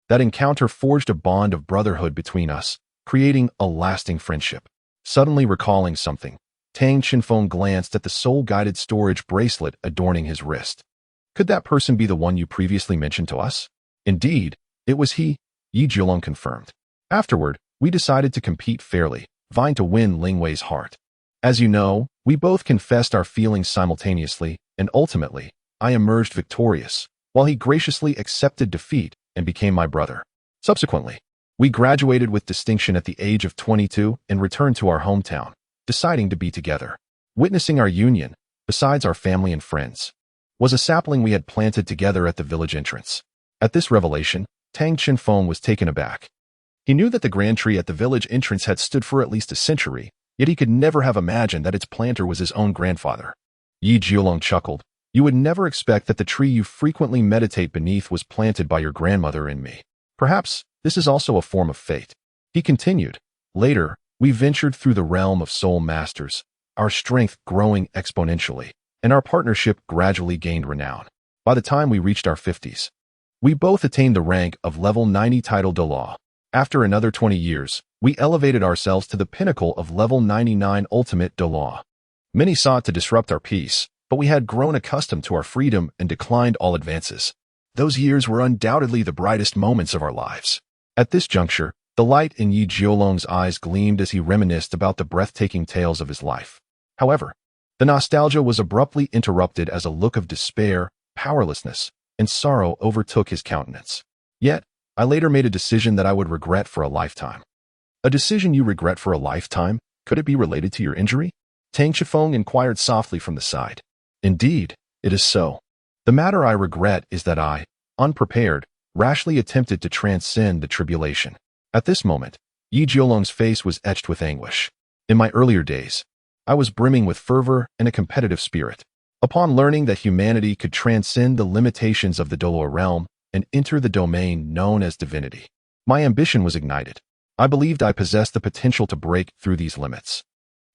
That encounter forged a bond of brotherhood between us, creating a lasting friendship. Suddenly recalling something, Tang Chinfeng glanced at the soul-guided storage bracelet adorning his wrist. Could that person be the one you previously mentioned to us? Indeed, it was he, Yi Jiolong confirmed. Afterward, we decided to compete fairly, vying to win Ling Wei's heart. As you know, we both confessed our feelings simultaneously, and ultimately, I emerged victorious, while he graciously accepted defeat and became my brother. Subsequently, we graduated with distinction at the age of 22 and returned to our hometown, deciding to be together. Witnessing our union, besides our family and friends, was a sapling we had planted together at the village entrance. At this revelation, Tang Chinfeng was taken aback. He knew that the grand tree at the village entrance had stood for at least a century, yet he could never have imagined that its planter was his own grandfather. Yi Jiolong chuckled. You would never expect that the tree you frequently meditate beneath was planted by your grandmother and me. Perhaps this is also a form of fate. He continued. Later, we ventured through the realm of soul masters, our strength growing exponentially, and our partnership gradually gained renown. By the time we reached our 50s, we both attained the rank of level 90 title Douluo. After another 20 years, we elevated ourselves to the pinnacle of level 99 ultimate Douluo. Many sought to disrupt our peace, but we had grown accustomed to our freedom and declined all advances. Those years were undoubtedly the brightest moments of our lives. At this juncture, the light in Yi Jiolong's eyes gleamed as he reminisced about the breathtaking tales of his life. However, the nostalgia was abruptly interrupted as a look of despair, powerlessness, and sorrow overtook his countenance. Yet, I later made a decision that I would regret for a lifetime. A decision you regret for a lifetime? Could it be related to your injury? Tang Chinfeng inquired softly from the side. Indeed, it is so. The matter I regret is that I, unprepared, rashly attempted to transcend the tribulation. At this moment, Yi Jiolong's face was etched with anguish. In my earlier days, I was brimming with fervor and a competitive spirit. Upon learning that humanity could transcend the limitations of the Douluo realm and enter the domain known as divinity, my ambition was ignited. I believed I possessed the potential to break through these limits.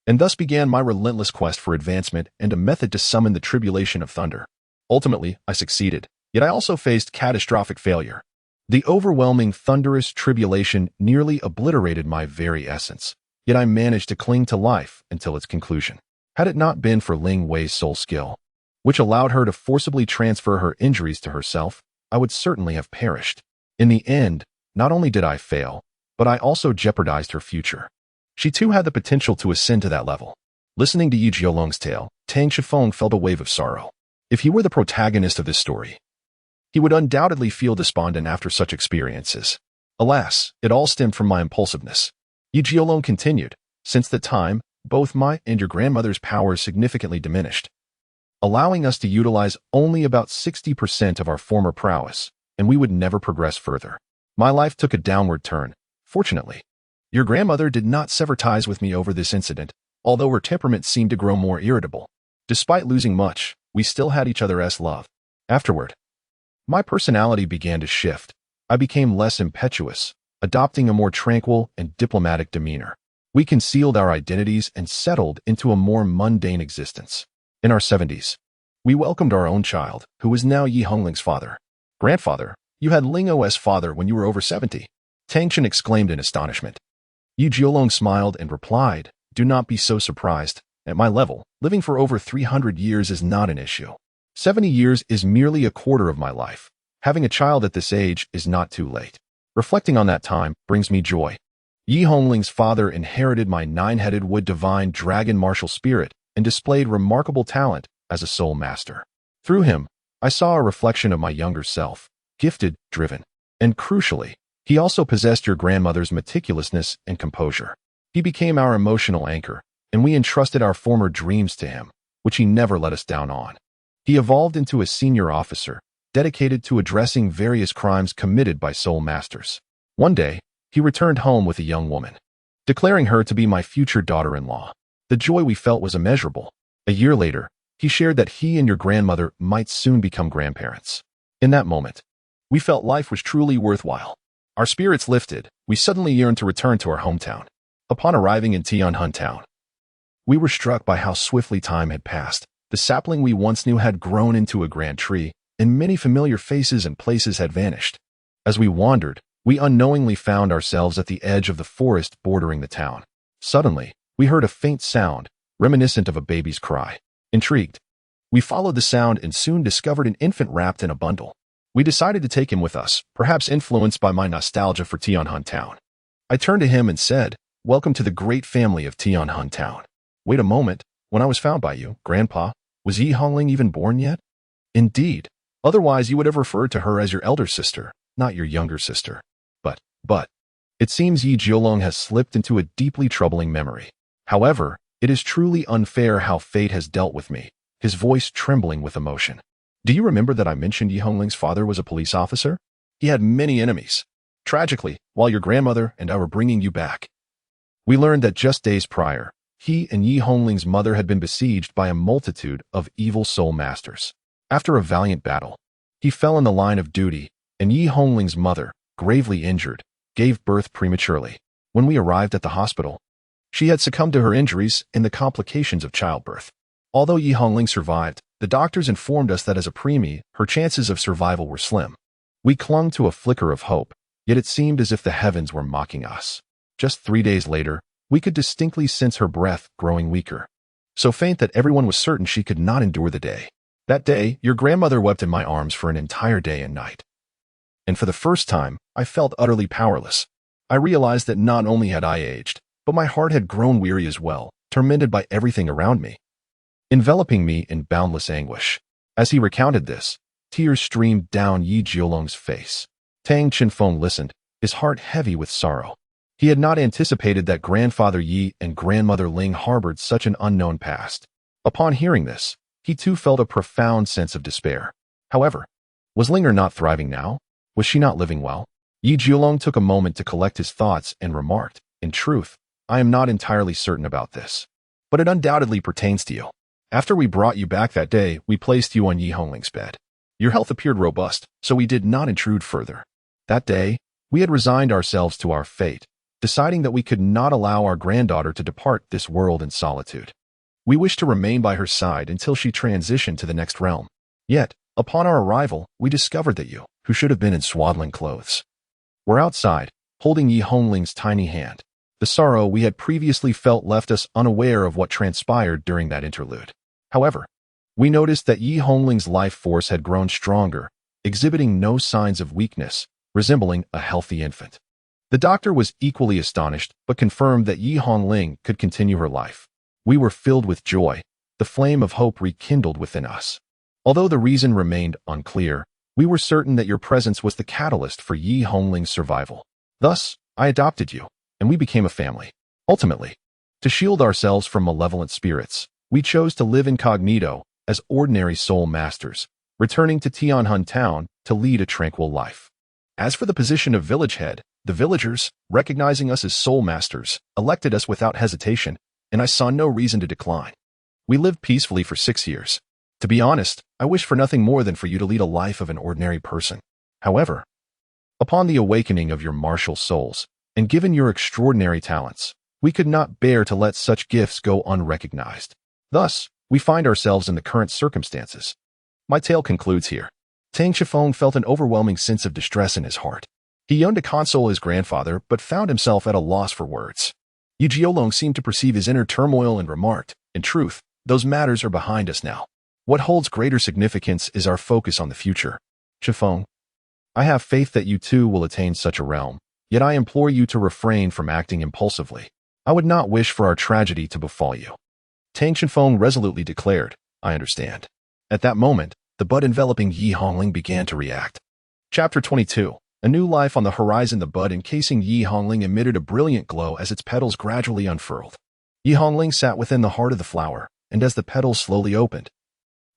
And thus began my relentless quest for advancement and a method to summon the tribulation of thunder. Ultimately, I succeeded, yet I also faced catastrophic failure. The overwhelming thunderous tribulation nearly obliterated my very essence, yet I managed to cling to life until its conclusion. Had it not been for Ling Wei's soul skill, which allowed her to forcibly transfer her injuries to herself, I would certainly have perished. In the end, not only did I fail, but I also jeopardized her future. She too had the potential to ascend to that level. Listening to Yi Jiolong's tale, Tang Chinfeng felt a wave of sorrow. If he were the protagonist of this story, he would undoubtedly feel despondent after such experiences. Alas, it all stemmed from my impulsiveness. Yi Jiolong continued. Since that time, both my and your grandmother's powers significantly diminished, allowing us to utilize only about 60% of our former prowess, and we would never progress further. My life took a downward turn. Fortunately, your grandmother did not sever ties with me over this incident, although her temperament seemed to grow more irritable. Despite losing much, we still had each other's love. Afterward, my personality began to shift. I became less impetuous, adopting a more tranquil and diplomatic demeanor. We concealed our identities and settled into a more mundane existence. In our 70s, we welcomed our own child, who was now Yi Hongling's father. Grandfather, you had Ling O's father when you were over 70. Tang Chen exclaimed in astonishment. Yi Jiolong smiled and replied, do not be so surprised. At my level, living for over 300 years is not an issue. 70 years is merely a quarter of my life. Having a child at this age is not too late. Reflecting on that time brings me joy. Yi Hongling's father inherited my nine-headed wood divine dragon martial spirit and displayed remarkable talent as a soul master. Through him, I saw a reflection of my younger self, gifted, driven, and crucially, he also possessed your grandmother's meticulousness and composure. He became our emotional anchor, and we entrusted our former dreams to him, which he never let us down on. He evolved into a senior officer, dedicated to addressing various crimes committed by soul masters. One day, he returned home with a young woman, declaring her to be my future daughter-in-law. The joy we felt was immeasurable. A year later, he shared that he and your grandmother might soon become grandparents. In that moment, we felt life was truly worthwhile. Our spirits lifted. We suddenly yearned to return to our hometown. Upon arriving in Tianhun town, we were struck by how swiftly time had passed. The sapling we once knew had grown into a grand tree, and many familiar faces and places had vanished. As we wandered, we unknowingly found ourselves at the edge of the forest bordering the town. Suddenly, we heard a faint sound, reminiscent of a baby's cry. Intrigued, we followed the sound and soon discovered an infant wrapped in a bundle. We decided to take him with us, perhaps influenced by my nostalgia for Tianhun town. I turned to him and said, "Welcome to the great family of Tianhun town." Wait a moment, when I was found by you, Grandpa, was Yi Hongling even born yet? Indeed. Otherwise, you would have referred to her as your elder sister, not your younger sister. But, it seems Yi Jiolong has slipped into a deeply troubling memory. However, it is truly unfair how fate has dealt with me, his voice trembling with emotion. Do you remember that I mentioned Yi Hongling's father was a police officer? He had many enemies. Tragically, while your grandmother and I were bringing you back, we learned that just days prior, he and Yi Hongling's mother had been besieged by a multitude of evil soul masters. After a valiant battle, he fell in the line of duty, and Yi Hongling's mother, gravely injured, gave birth prematurely. When we arrived at the hospital, she had succumbed to her injuries and the complications of childbirth. Although Yi Hongling survived, the doctors informed us that as a preemie, her chances of survival were slim. We clung to a flicker of hope, yet it seemed as if the heavens were mocking us. Just 3 days later, we could distinctly sense her breath growing weaker, so faint that everyone was certain she could not endure the day. That day, your grandmother wept in my arms for an entire day and night. And for the first time, I felt utterly powerless. I realized that not only had I aged, but my heart had grown weary as well, tormented by everything around me, enveloping me in boundless anguish. As he recounted this, tears streamed down Yi Jiolong's face. Tang Qinfeng listened, his heart heavy with sorrow. He had not anticipated that grandfather Yi and grandmother Ling harbored such an unknown past. Upon hearing this, he too felt a profound sense of despair. However, was Linger not thriving now? Was she not living well? Yi Jiolong took a moment to collect his thoughts and remarked, "In truth, I am not entirely certain about this, but it undoubtedly pertains to you. After we brought you back that day, we placed you on Yi Hongling's bed. Your health appeared robust, so we did not intrude further. That day, we had resigned ourselves to our fate, deciding that we could not allow our granddaughter to depart this world in solitude. We wished to remain by her side until she transitioned to the next realm. Yet, upon our arrival, we discovered that you, who should have been in swaddling clothes, were outside, holding Yi Hongling's tiny hand. The sorrow we had previously felt left us unaware of what transpired during that interlude. However, we noticed that Yi Hongling's life force had grown stronger, exhibiting no signs of weakness, resembling a healthy infant. The doctor was equally astonished, but confirmed that Yi Hongling could continue her life. We were filled with joy, the flame of hope rekindled within us. Although the reason remained unclear, we were certain that your presence was the catalyst for Yi Hongling's survival. Thus, I adopted you, and we became a family. Ultimately, to shield ourselves from malevolent spirits, we chose to live incognito as ordinary soul masters, returning to Tianhun town to lead a tranquil life. As for the position of village head, the villagers, recognizing us as soul masters, elected us without hesitation, and I saw no reason to decline. We lived peacefully for 6 years. To be honest, I wish for nothing more than for you to lead a life of an ordinary person. However, upon the awakening of your martial souls, and given your extraordinary talents, we could not bear to let such gifts go unrecognized. Thus, we find ourselves in the current circumstances. My tale concludes here. Tang Qifeng felt an overwhelming sense of distress in his heart. He yearned to console his grandfather, but found himself at a loss for words. Yi Jiolong seemed to perceive his inner turmoil and remarked, "In truth, those matters are behind us now. What holds greater significance is our focus on the future. Qifeng, I have faith that you too will attain such a realm, yet I implore you to refrain from acting impulsively. I would not wish for our tragedy to befall you. Tang Qifeng resolutely declared, I understand. At that moment, the bud enveloping Yi Hongling began to react. Chapter 22. A new life on the horizon. The bud encasing Yi Hongling emitted a brilliant glow as its petals gradually unfurled. Yi Hongling sat within the heart of the flower, and as the petals slowly opened,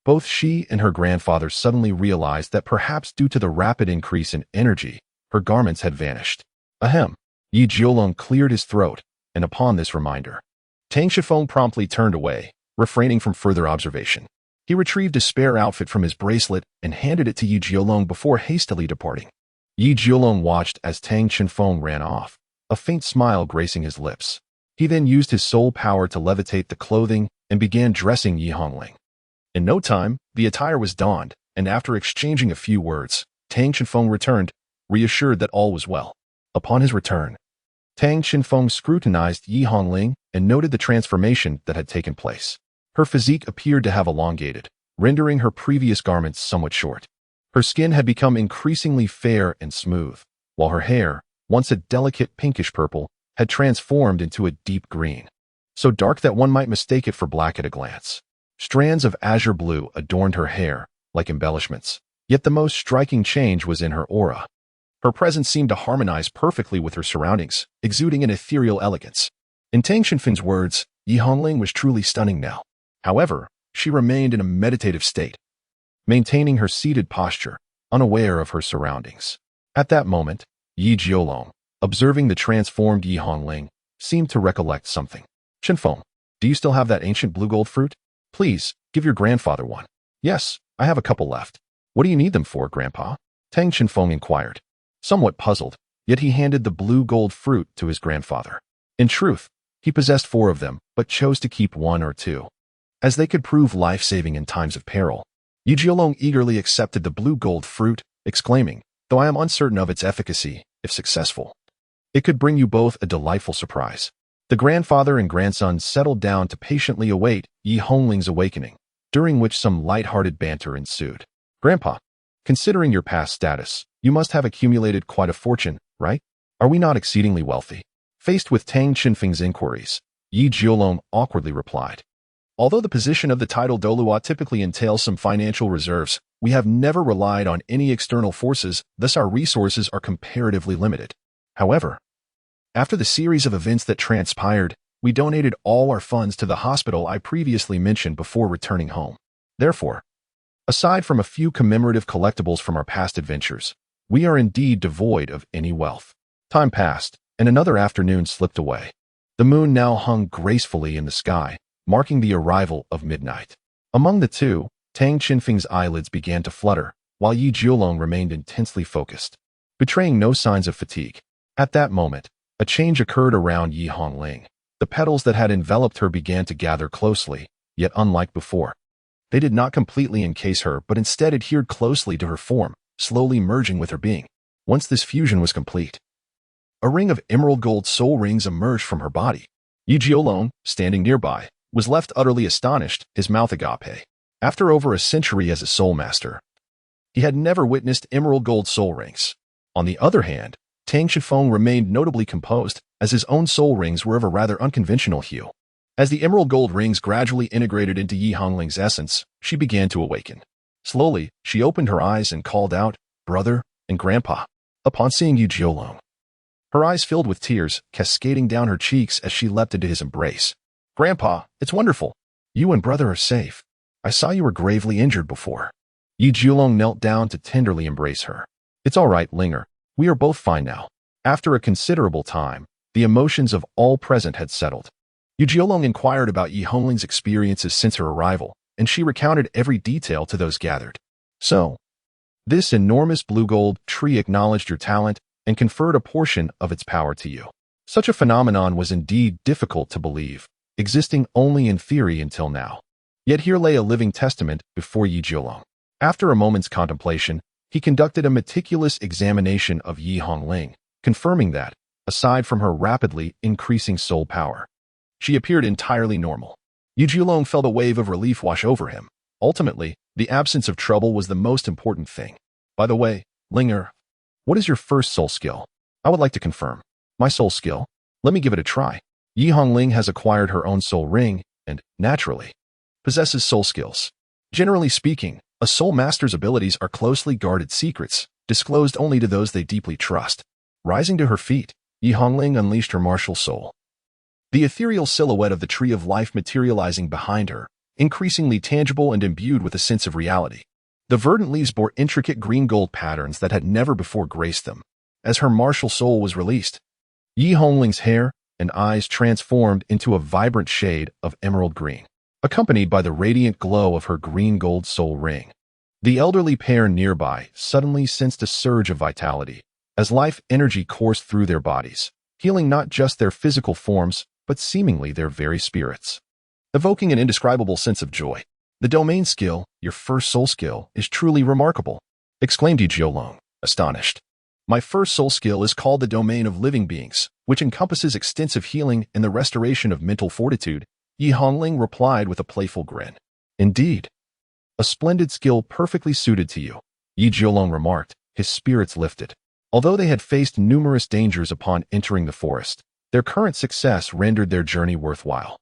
both she and her grandfather suddenly realized that perhaps due to the rapid increase in energy, her garments had vanished. Ahem. Yi Jiolong cleared his throat, and upon this reminder, Tang Qifeng promptly turned away, refraining from further observation. He retrieved a spare outfit from his bracelet and handed it to Yi Jiolong before hastily departing. Yi Jiolong watched as Tang Qifeng ran off, a faint smile gracing his lips. He then used his soul power to levitate the clothing and began dressing Yi Hongling. In no time, the attire was donned, and after exchanging a few words, Tang Qifeng returned, reassured that all was well. Upon his return, Tang Qifeng scrutinized Yi Hongling and noted the transformation that had taken place. Her physique appeared to have elongated, rendering her previous garments somewhat short. Her skin had become increasingly fair and smooth, while her hair, once a delicate pinkish purple, had transformed into a deep green, so dark that one might mistake it for black at a glance. Strands of azure blue adorned her hair, like embellishments, yet the most striking change was in her aura. Her presence seemed to harmonize perfectly with her surroundings, exuding an ethereal elegance. In Tang Qifeng's words, Yi Hongling was truly stunning now. However, she remained in a meditative state, maintaining her seated posture, unaware of her surroundings. At that moment, Yi Jiolong, observing the transformed Yi Hongling, seemed to recollect something. Qifeng, do you still have that ancient blue gold fruit? Please, give your grandfather one. Yes, I have a couple left. What do you need them for, Grandpa? Tang Qifeng inquired. Somewhat puzzled, yet he handed the blue gold fruit to his grandfather. In truth, he possessed 4 of them, but chose to keep 1 or 2, as they could prove life-saving in times of peril. Yi Jiolong eagerly accepted the blue gold fruit, exclaiming, though I am uncertain of its efficacy, if successful, it could bring you both a delightful surprise. The grandfather and grandson settled down to patiently await Yi Hongling's awakening, during which some light-hearted banter ensued. Grandpa, considering your past status, you must have accumulated quite a fortune, right? Are we not exceedingly wealthy? Faced with Tang Qifeng's inquiries, Yi Jiolong awkwardly replied. Although the position of the title Douluo typically entails some financial reserves, we have never relied on any external forces, thus our resources are comparatively limited. However, after the series of events that transpired, we donated all our funds to the hospital I previously mentioned before returning home. Therefore, aside from a few commemorative collectibles from our past adventures, we are indeed devoid of any wealth. Time passed, and another afternoon slipped away. The moon now hung gracefully in the sky, marking the arrival of midnight. Among the two, Tang Qifeng's eyelids began to flutter, while Yi Jiolong remained intensely focused, betraying no signs of fatigue. At that moment, a change occurred around Yi Hongling. The petals that had enveloped her began to gather closely, yet unlike before. They did not completely encase her, but instead adhered closely to her form, slowly merging with her being. Once this fusion was complete, a ring of emerald gold soul rings emerged from her body. Yi Jiolong, standing nearby, was left utterly astonished, his mouth agape. After over a century as a soul master, he had never witnessed emerald gold soul rings. On the other hand, Tang Qifeng remained notably composed, as his own soul rings were of a rather unconventional hue. As the emerald gold rings gradually integrated into Yi Hongling's essence, she began to awaken. Slowly, she opened her eyes and called out, "Brother," and "Grandpa." Upon seeing Yi Jiolong, her eyes filled with tears, cascading down her cheeks as she leapt into his embrace. "Grandpa, it's wonderful. You and brother are safe. I saw you were gravely injured before." Yi Jiolong knelt down to tenderly embrace her. "It's all right, Linger. We are both fine now." After a considerable time, the emotions of all present had settled. Yi Jiolong inquired about Yi Hongling's experiences since her arrival, and she recounted every detail to those gathered. "So, this enormous blue gold tree acknowledged your talent and conferred a portion of its power to you. Such a phenomenon was indeed difficult to believe, existing only in theory until now. Yet here lay a living testament before Yi Jiolong." After a moment's contemplation, he conducted a meticulous examination of Yi Hongling, confirming that, aside from her rapidly increasing soul power, she appeared entirely normal. Yi Jiolong felt a wave of relief wash over him. Ultimately, the absence of trouble was the most important thing. By the way, Linger, what is your first soul skill? I would like to confirm. My soul skill? Let me give it a try. Yi Hongling has acquired her own soul ring and, naturally, possesses soul skills. Generally speaking, a soul master's abilities are closely guarded secrets, disclosed only to those they deeply trust. Rising to her feet, Yi Hongling unleashed her martial soul. The ethereal silhouette of the tree of life materializing behind her, increasingly tangible and imbued with a sense of reality. The verdant leaves bore intricate green-gold patterns that had never before graced them. As her martial soul was released, Yi Hongling's hair and eyes transformed into a vibrant shade of emerald green, accompanied by the radiant glow of her green-gold soul ring. The elderly pair nearby suddenly sensed a surge of vitality, as life energy coursed through their bodies, healing not just their physical forms, but seemingly their very spirits, evoking an indescribable sense of joy. The domain skill, your first soul skill, is truly remarkable, exclaimed Yi Jiolong, astonished. My first soul skill is called the domain of living beings, which encompasses extensive healing and the restoration of mental fortitude, Yi Hongling replied with a playful grin. Indeed, a splendid skill perfectly suited to you, Yi Jiolong remarked, his spirits lifted. Although they had faced numerous dangers upon entering the forest, their current success rendered their journey worthwhile.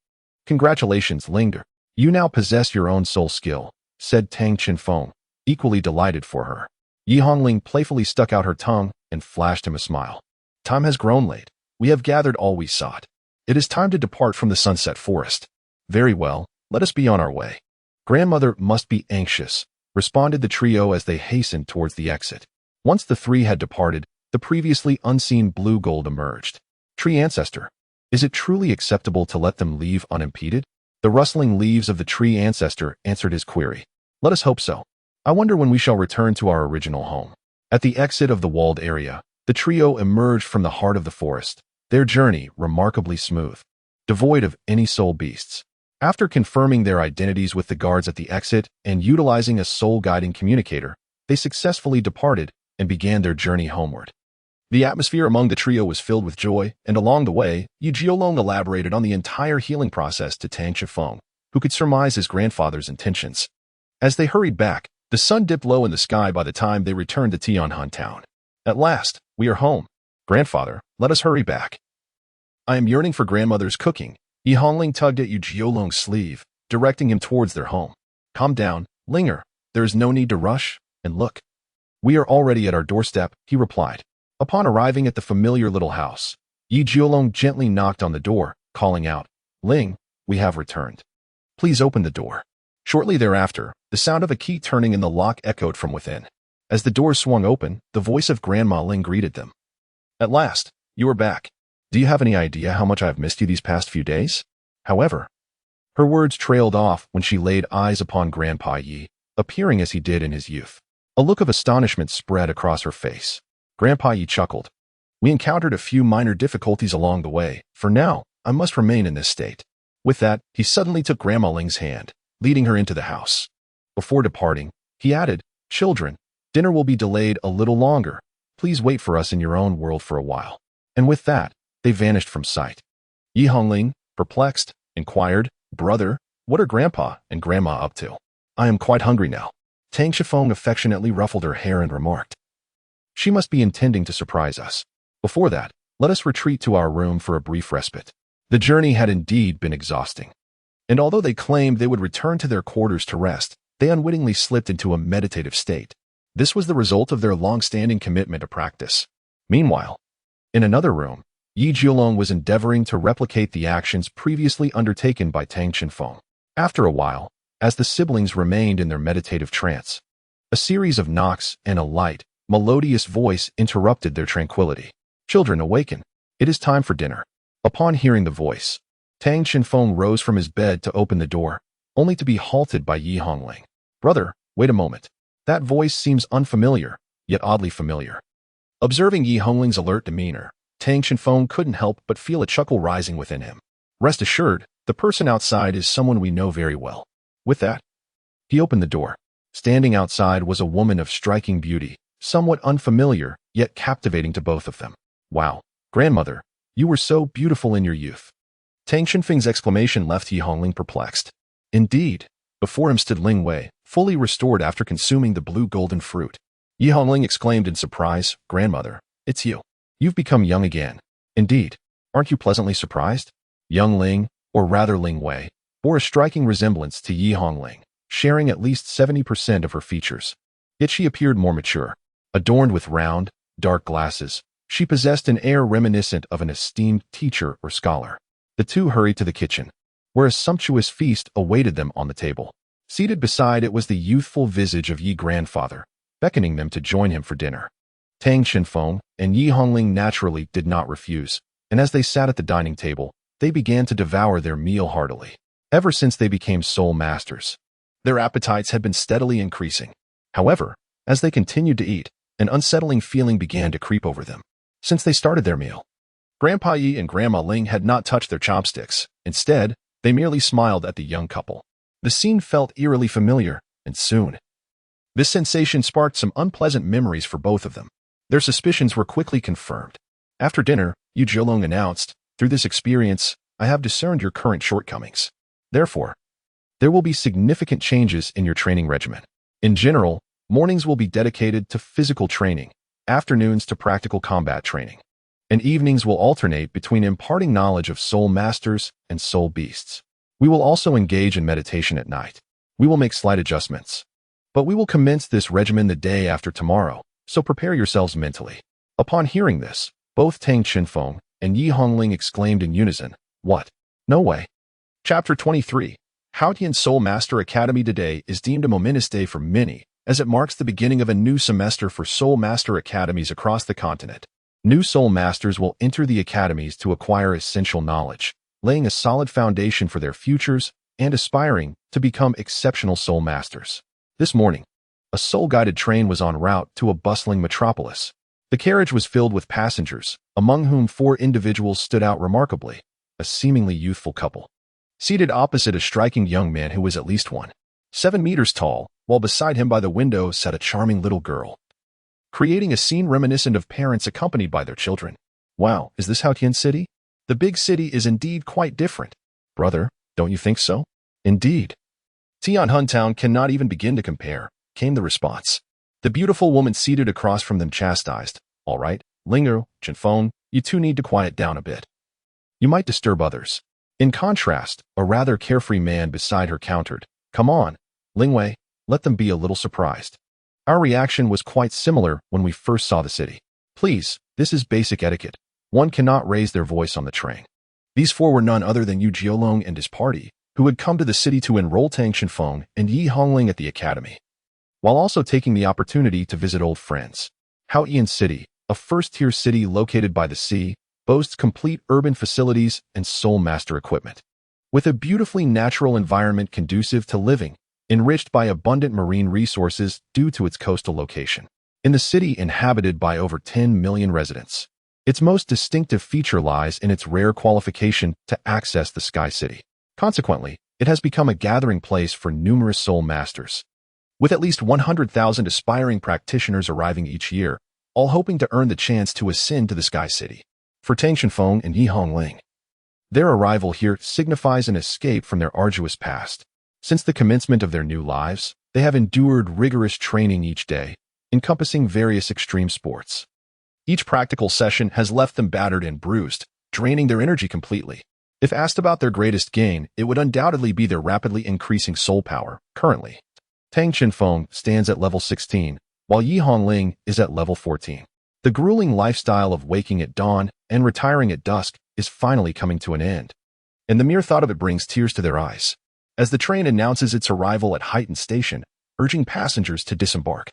Congratulations, Linger. You now possess your own soul skill, said Tang Chenfeng, equally delighted for her. Yi Hongling playfully stuck out her tongue and flashed him a smile. Time has grown late. We have gathered all we sought. It is time to depart from the sunset forest. Very well, let us be on our way. Grandmother must be anxious, responded the trio as they hastened towards the exit. Once the three had departed, the previously unseen blue gold emerged. Tree ancestor, is it truly acceptable to let them leave unimpeded? The rustling leaves of the tree ancestor answered his query. Let us hope so. I wonder when we shall return to our original home. At the exit of the walled area, the trio emerged from the heart of the forest, their journey remarkably smooth, devoid of any soul beasts. After confirming their identities with the guards at the exit and utilizing a soul-guiding communicator, they successfully departed and began their journey homeward. The atmosphere among the trio was filled with joy, and along the way, Yi Jiolong elaborated on the entire healing process to Tang Chenfeng, who could surmise his grandfather's intentions. As they hurried back, the sun dipped low in the sky by the time they returned to Tianhan town. At last, we are home. Grandfather, let us hurry back. I am yearning for grandmother's cooking. Yi Hongling tugged at Yi Jiolong's sleeve, directing him towards their home. Calm down, Linger. There is no need to rush, and look. We are already at our doorstep, he replied. Upon arriving at the familiar little house, Yi Jiolong gently knocked on the door, calling out, Ling, we have returned. Please open the door. Shortly thereafter, the sound of a key turning in the lock echoed from within. As the door swung open, the voice of Grandma Ling greeted them. At last, you are back. Do you have any idea how much I have missed you these past few days? However, her words trailed off when she laid eyes upon Grandpa Yi, appearing as he did in his youth. A look of astonishment spread across her face. Grandpa Yi chuckled. We encountered a few minor difficulties along the way. For now, I must remain in this state. With that, he suddenly took Grandma Ling's hand, leading her into the house. Before departing, he added, Children, dinner will be delayed a little longer. Please wait for us in your own world for a while. And with that, they vanished from sight. Yi Hongling, perplexed, inquired, Brother, what are Grandpa and Grandma up to? I am quite hungry now. Tang Chenfeng affectionately ruffled her hair and remarked. She must be intending to surprise us. Before that, let us retreat to our room for a brief respite. The journey had indeed been exhausting. And although they claimed they would return to their quarters to rest, they unwittingly slipped into a meditative state. This was the result of their long-standing commitment to practice. Meanwhile, in another room, Yi Jiolong was endeavoring to replicate the actions previously undertaken by Tang Chenfeng. After a while, as the siblings remained in their meditative trance, a series of knocks and a light, melodious voice interrupted their tranquility. Children, awaken. It is time for dinner. Upon hearing the voice, Tang Chenfeng rose from his bed to open the door, only to be halted by Yi Hongling. Brother, wait a moment. That voice seems unfamiliar, yet oddly familiar. Observing Yi Hongling's alert demeanor, Tang Chenfeng couldn't help but feel a chuckle rising within him. Rest assured, the person outside is someone we know very well. With that, he opened the door. Standing outside was a woman of striking beauty, somewhat unfamiliar, yet captivating to both of them. Wow, grandmother, you were so beautiful in your youth. Tang Chenfeng's exclamation left Yi Hongling perplexed. Indeed, Before him stood Ling Wei, fully restored after consuming the blue golden fruit. Yi Hongling exclaimed in surprise, "Grandmother, it's you. You've become young again." "Indeed. Aren't you pleasantly surprised?" Young Ling, or rather Ling Wei, bore a striking resemblance to Yi Hongling, sharing at least 70% of her features. Yet she appeared more mature. Adorned with round, dark glasses, she possessed an air reminiscent of an esteemed teacher or scholar. The two hurried to the kitchen, where a sumptuous feast awaited them on the table. Seated beside it was the youthful visage of Yi grandfather, beckoning them to join him for dinner. Tang Chenfeng and Yi Hongling naturally did not refuse, and as they sat at the dining table, they began to devour their meal heartily. Ever since they became soul masters, their appetites had been steadily increasing. However, as they continued to eat, an unsettling feeling began to creep over them. Since they started their meal, Grandpa Yi and Grandma Ling had not touched their chopsticks. Instead, they merely smiled at the young couple. The scene felt eerily familiar, and soon, this sensation sparked some unpleasant memories for both of them. Their suspicions were quickly confirmed. After dinner, Yu Jiolong announced, "Through this experience, I have discerned your current shortcomings. Therefore, there will be significant changes in your training regimen. In general, mornings will be dedicated to physical training, afternoons to practical combat training, and evenings will alternate between imparting knowledge of soul masters and soul beasts. We will also engage in meditation at night. We will make slight adjustments, but we will commence this regimen the day after tomorrow, so prepare yourselves mentally." Upon hearing this, both Tang Chenfeng and Yi Hongling exclaimed in unison, "What? No way." Chapter 23. Haotian Soul Master Academy. Today is deemed a momentous day for many, as it marks the beginning of a new semester for Soul Master Academies across the continent. New Soul Masters will enter the academies to acquire essential knowledge, laying a solid foundation for their futures and aspiring to become exceptional Soul Masters. This morning, a soul-guided train was en route to a bustling metropolis. The carriage was filled with passengers, among whom 4 individuals stood out remarkably, a seemingly youthful couple. Seated opposite a striking young man who was at least 1.7 meters tall, while beside him by the window sat a charming little girl, creating a scene reminiscent of parents accompanied by their children. Wow, is this Haotian City? The big city is indeed quite different. Brother, don't you think so? Indeed. Tianhun Town cannot even begin to compare, came the response. The beautiful woman seated across from them chastised. All right, Lingu, Chenfeng, you two need to quiet down a bit. You might disturb others. In contrast, a rather carefree man beside her countered, "Come on, Lingwei, let them be a little surprised. Our reaction was quite similar when we first saw the city. Please, this is basic etiquette. One cannot raise their voice on the train." These 4 were none other than Yu Jiolong and his party, who had come to the city to enroll Tang Chenfeng and Yi Hongling at the academy, while also taking the opportunity to visit old friends. Haotian City, a first-tier city located by the sea, boasts complete urban facilities and soul master equipment. With a beautifully natural environment conducive to living, enriched by abundant marine resources due to its coastal location. In the city inhabited by over 10 million residents, its most distinctive feature lies in its rare qualification to access the Sky City. Consequently, it has become a gathering place for numerous soul masters, with at least 100,000 aspiring practitioners arriving each year, all hoping to earn the chance to ascend to the Sky City. For Tang Chenfeng and Yi Hongling, their arrival here signifies an escape from their arduous past. Since the commencement of their new lives, they have endured rigorous training each day, encompassing various extreme sports. Each practical session has left them battered and bruised, draining their energy completely. If asked about their greatest gain, it would undoubtedly be their rapidly increasing soul power. Currently, Tang Chenfeng stands at level 16, while Yi Hongling is at level 14. The grueling lifestyle of waking at dawn and retiring at dusk is finally coming to an end, and the mere thought of it brings tears to their eyes, as the train announces its arrival at Heighton Station, urging passengers to disembark.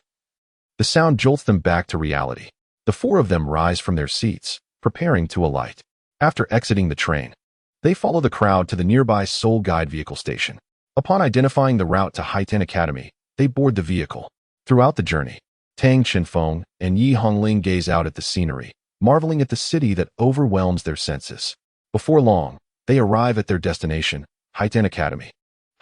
The sound jolts them back to reality. The 4 of them rise from their seats, preparing to alight. After exiting the train, they follow the crowd to the nearby Soul Guide vehicle station. Upon identifying the route to Heighton Academy, they board the vehicle. Throughout the journey, Tang Chenfeng and Yi Hongling gaze out at the scenery, marveling at the city that overwhelms their senses. Before long, they arrive at their destination, Heighton Academy.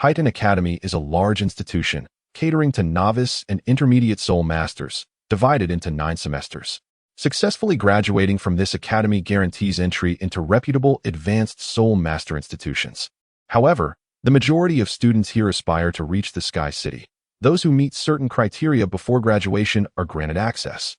Heighton Academy is a large institution, catering to novice and intermediate soul masters, divided into 9 semesters. Successfully graduating from this academy guarantees entry into reputable advanced soul master institutions. However, The majority of students here aspire to reach the Sky City. Those who meet certain criteria before graduation are granted access,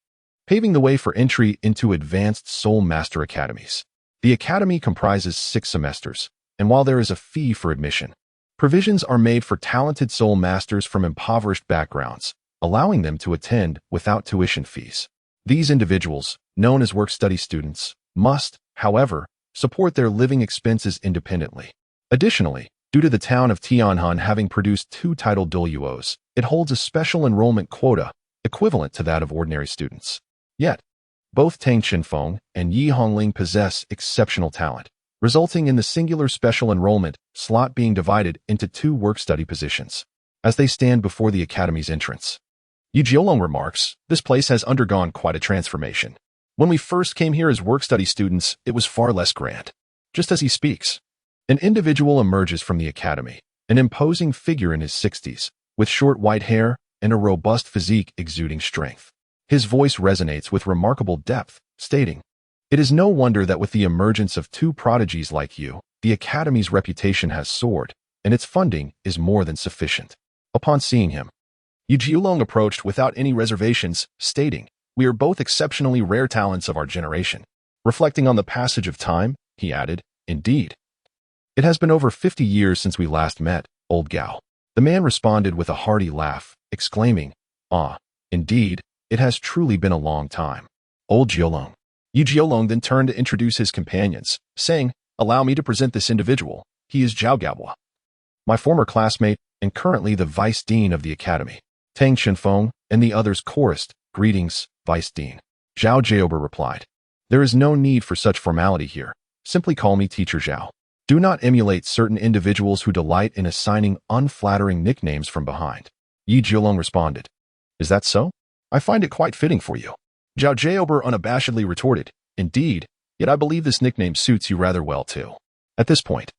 paving the way for entry into advanced Soul Master academies. The academy comprises 6 semesters, and while there is a fee for admission, provisions are made for talented Soul Masters from impoverished backgrounds, allowing them to attend without tuition fees. These individuals, known as work-study students, must, however, support their living expenses independently. Additionally, due to the town of Tianhan having produced 2 titled Douluos, it holds a special enrollment quota equivalent to that of ordinary students. Yet, both Tang Chenfeng and Yi Hongling possess exceptional talent, resulting in the singular special enrollment slot being divided into 2 work-study positions. As they stand before the academy's entrance, Yu Jiolong remarks, "This place has undergone quite a transformation. When we first came here as work-study students, it was far less grand." Just as he speaks, an individual emerges from the academy, an imposing figure in his 60s, with short white hair and a robust physique exuding strength. His voice resonates with remarkable depth, stating, "It is no wonder that with the emergence of 2 prodigies like you, the academy's reputation has soared, and its funding is more than sufficient." Upon seeing him, Yu Jiolong approached without any reservations, stating, "We are both exceptionally rare talents of our generation." Reflecting on the passage of time, he added, "Indeed. It has been over 50 years since we last met, old Gao." The man responded with a hearty laugh, exclaiming, "Ah, indeed, it has truly been a long time, old Jiolong." Yu Jiolong then turned to introduce his companions, saying, "Allow me to present this individual. He is Zhao Gaobo, my former classmate and currently the Vice Dean of the Academy." Tang Chenfeng and the others chorused, "Greetings, Vice Dean." Zhao Jiaober replied, "There is no need for such formality here. Simply call me Teacher Zhao. Do not emulate certain individuals who delight in assigning unflattering nicknames from behind." Yi Jiolong responded, "Is that so? I find it quite fitting for you." Zhao Jiaober unabashedly retorted, "Indeed, yet I believe this nickname suits you rather well too." At this point,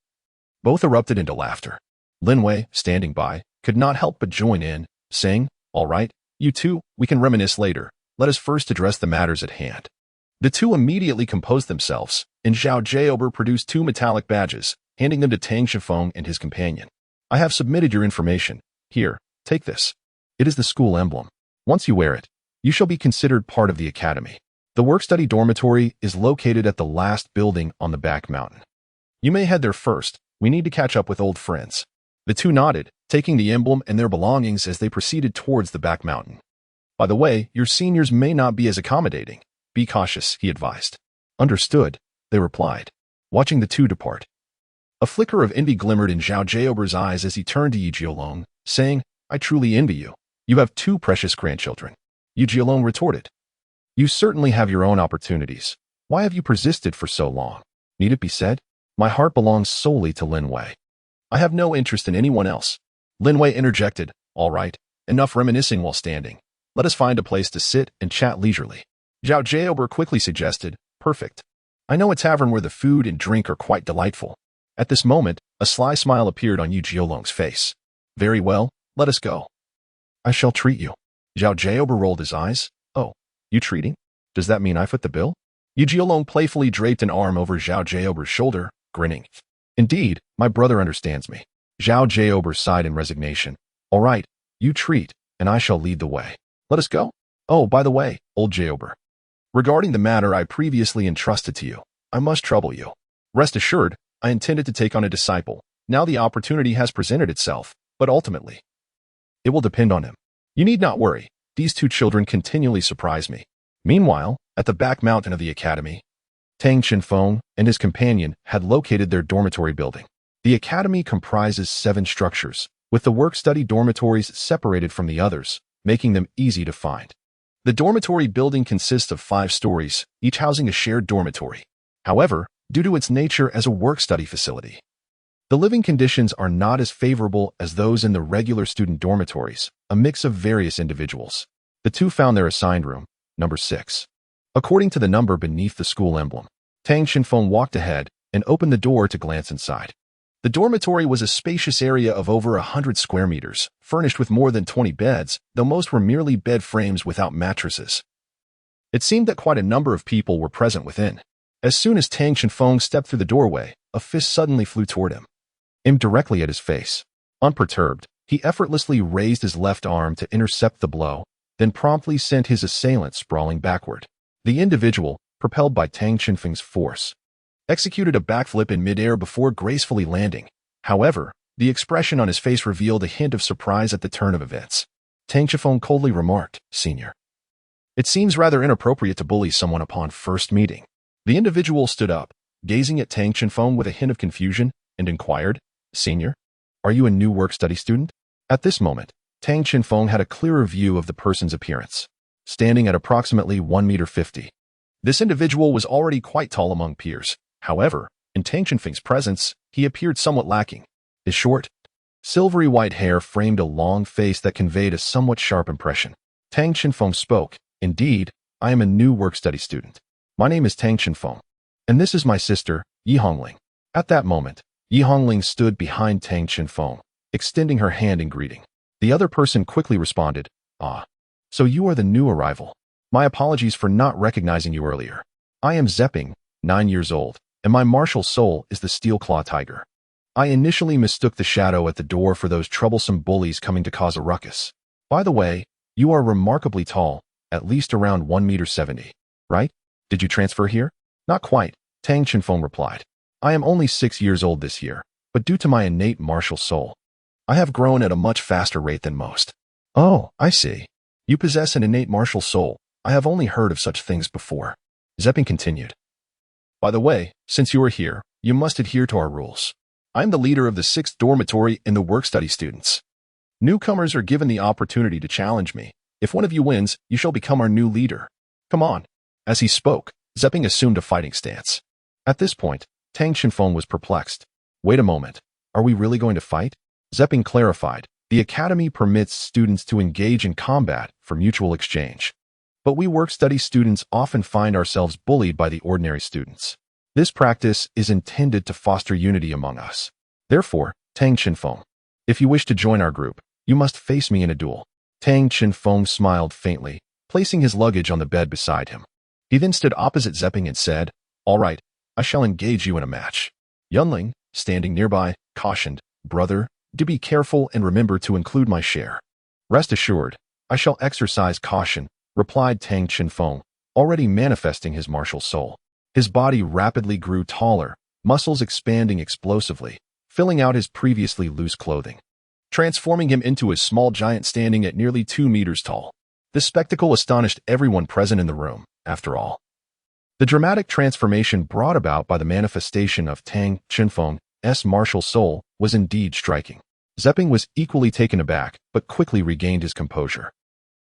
both erupted into laughter. Lin Wei, standing by, could not help but join in, saying, "All right, you two, we can reminisce later. Let us first address the matters at hand." The two immediately composed themselves, and Zhao Jiaober produced 2 metallic badges, handing them to Tang Shifeng and his companion. "I have submitted your information. Here, take this. It is the school emblem. Once you wear it, you shall be considered part of the academy. The work-study dormitory is located at the last building on the back mountain. You may head there first. We need to catch up with old friends." The 2 nodded, taking the emblem and their belongings as they proceeded towards the back mountain. "By the way, your seniors may not be as accommodating. Be cautious," he advised. "Understood," they replied, watching the 2 depart. A flicker of envy glimmered in Zhao Jiaober's eyes as he turned to Yi Jiolong, saying, "I truly envy you. You have 2 precious grandchildren." Yi Jiolong retorted, "You certainly have your own opportunities. Why have you persisted for so long? Need it be said? My heart belongs solely to Lin Wei. I have no interest in anyone else." Lin Wei interjected, "All right, enough reminiscing while standing. Let us find a place to sit and chat leisurely." Zhao Jiaober quickly suggested, "Perfect. I know a tavern where the food and drink are quite delightful." At this moment, a sly smile appeared on Yu Jiolong's face. "Very well, let us go. I shall treat you." Zhao Jiaober rolled his eyes. "Oh, you treating? Does that mean I foot the bill?" Yu Jiolong playfully draped an arm over Zhao Jiaober's shoulder, grinning. "Indeed, my brother understands me." Zhao Jiaober sighed in resignation. "All right, you treat, and I shall lead the way. Let us go. Oh, by the way, old Jiaober, regarding the matter I previously entrusted to you, I must trouble you. Rest assured, I intended to take on a disciple. Now the opportunity has presented itself, but ultimately, it will depend on him. You need not worry. These 2 children continually surprise me." Meanwhile, at the back mountain of the academy, Tang Chenfeng and his companion had located their dormitory building. The academy comprises 7 structures, with the work-study dormitories separated from the others, making them easy to find. The dormitory building consists of 5 stories, each housing a shared dormitory. However, due to its nature as a work-study facility, the living conditions are not as favorable as those in the regular student dormitories, a mix of various individuals. The 2 found their assigned room, number 6. According to the number beneath the school emblem, Tang Chenfeng walked ahead and opened the door to glance inside. The dormitory was a spacious area of over 100 square meters, furnished with more than 20 beds, though most were merely bed frames without mattresses. It seemed that quite a number of people were present within. As soon as Tang Chenfeng stepped through the doorway, a fist suddenly flew toward him. aimed directly at his face. Unperturbed, he effortlessly raised his left arm to intercept the blow, then promptly sent his assailant sprawling backward. The individual, propelled by Tang Qinfeng's force, executed a backflip in midair before gracefully landing. However, the expression on his face revealed a hint of surprise at the turn of events. Tang Qinfeng coldly remarked, "Senior, it seems rather inappropriate to bully someone upon first meeting." The individual stood up, gazing at Tang Qinfeng with a hint of confusion, and inquired, "Senior, are you a new work-study student?" At this moment, Tang Qinfeng had a clearer view of the person's appearance. Standing at approximately 1.50 meters, this individual was already quite tall among peers. However, in Tang Qinfeng's presence, he appeared somewhat lacking. His short, silvery white hair framed a long face that conveyed a somewhat sharp impression. Tang Qinfeng spoke, "Indeed, I am a new work-study student. My name is Tang Qinfeng, and this is my sister, Yi Hongling." At that moment, Yi Hongling stood behind Tang Qinfeng, extending her hand in greeting. The other person quickly responded, "Ah, so you are the new arrival. My apologies for not recognizing you earlier. I am Zepping, 9 years old, and my martial soul is the Steel Claw Tiger. I initially mistook the shadow at the door for those troublesome bullies coming to cause a ruckus. By the way, you are remarkably tall, at least around 1.70 meters, right? Did you transfer here?" "Not quite," Tang Qinfeng replied. "I am only 6 years old this year, but due to my innate martial soul, I have grown at a much faster rate than most." "Oh, I see. You possess an innate martial soul. I have only heard of such things before." Zepping continued. "By the way, since you are here, you must adhere to our rules. I am the leader of the 6th dormitory and the work-study students. Newcomers are given the opportunity to challenge me. If one of you wins, you shall become our new leader. Come on." As he spoke, Zepping assumed a fighting stance. At this point, Tang Qinfeng was perplexed. "Wait a moment. Are we really going to fight?" Zepping clarified, "The academy permits students to engage in combat for mutual exchange. But we work-study students often find ourselves bullied by the ordinary students. This practice is intended to foster unity among us. Therefore, Tang Qinfeng, if you wish to join our group, you must face me in a duel." Tang Qinfeng smiled faintly, placing his luggage on the bed beside him. He then stood opposite Zepping and said, "All right, I shall engage you in a match." Yunling, standing nearby, cautioned, "Brother, do be careful and remember to include my share." "Rest assured, I shall exercise caution," replied Tang Qinfeng, already manifesting his martial soul. His body rapidly grew taller, muscles expanding explosively, filling out his previously loose clothing, transforming him into a small giant standing at nearly 2 meters tall. This spectacle astonished everyone present in the room. After all, the dramatic transformation brought about by the manifestation of Tang Qinfeng's martial soul was indeed striking. Zepping was equally taken aback, but quickly regained his composure.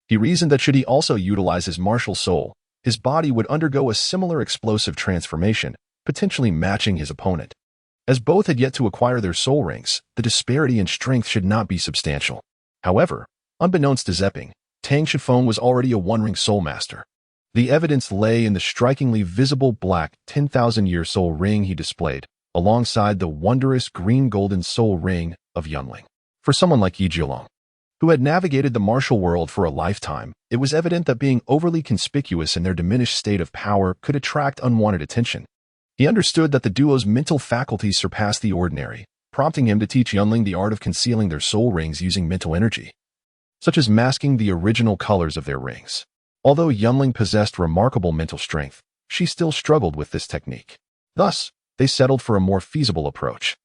He reasoned that should he also utilize his martial soul, his body would undergo a similar explosive transformation, potentially matching his opponent. As both had yet to acquire their soul rings, the disparity in strength should not be substantial. However, unbeknownst to Zepping, Tang Qinfeng was already a one-ring soul master. The evidence lay in the strikingly visible black 10,000-year soul ring he displayed, alongside the wondrous green-golden soul ring of Yunling. For someone like Yi Jialong, who had navigated the martial world for a lifetime, it was evident that being overly conspicuous in their diminished state of power could attract unwanted attention. He understood that the duo's mental faculties surpassed the ordinary, prompting him to teach Yunling the art of concealing their soul rings using mental energy, such as masking the original colors of their rings. Although Yunling possessed remarkable mental strength, she still struggled with this technique. Thus, they settled for a more feasible approach,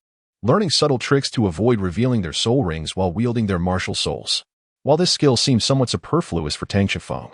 learning subtle tricks to avoid revealing their soul rings while wielding their martial souls. While this skill seemed somewhat superfluous for Tang Qinfeng,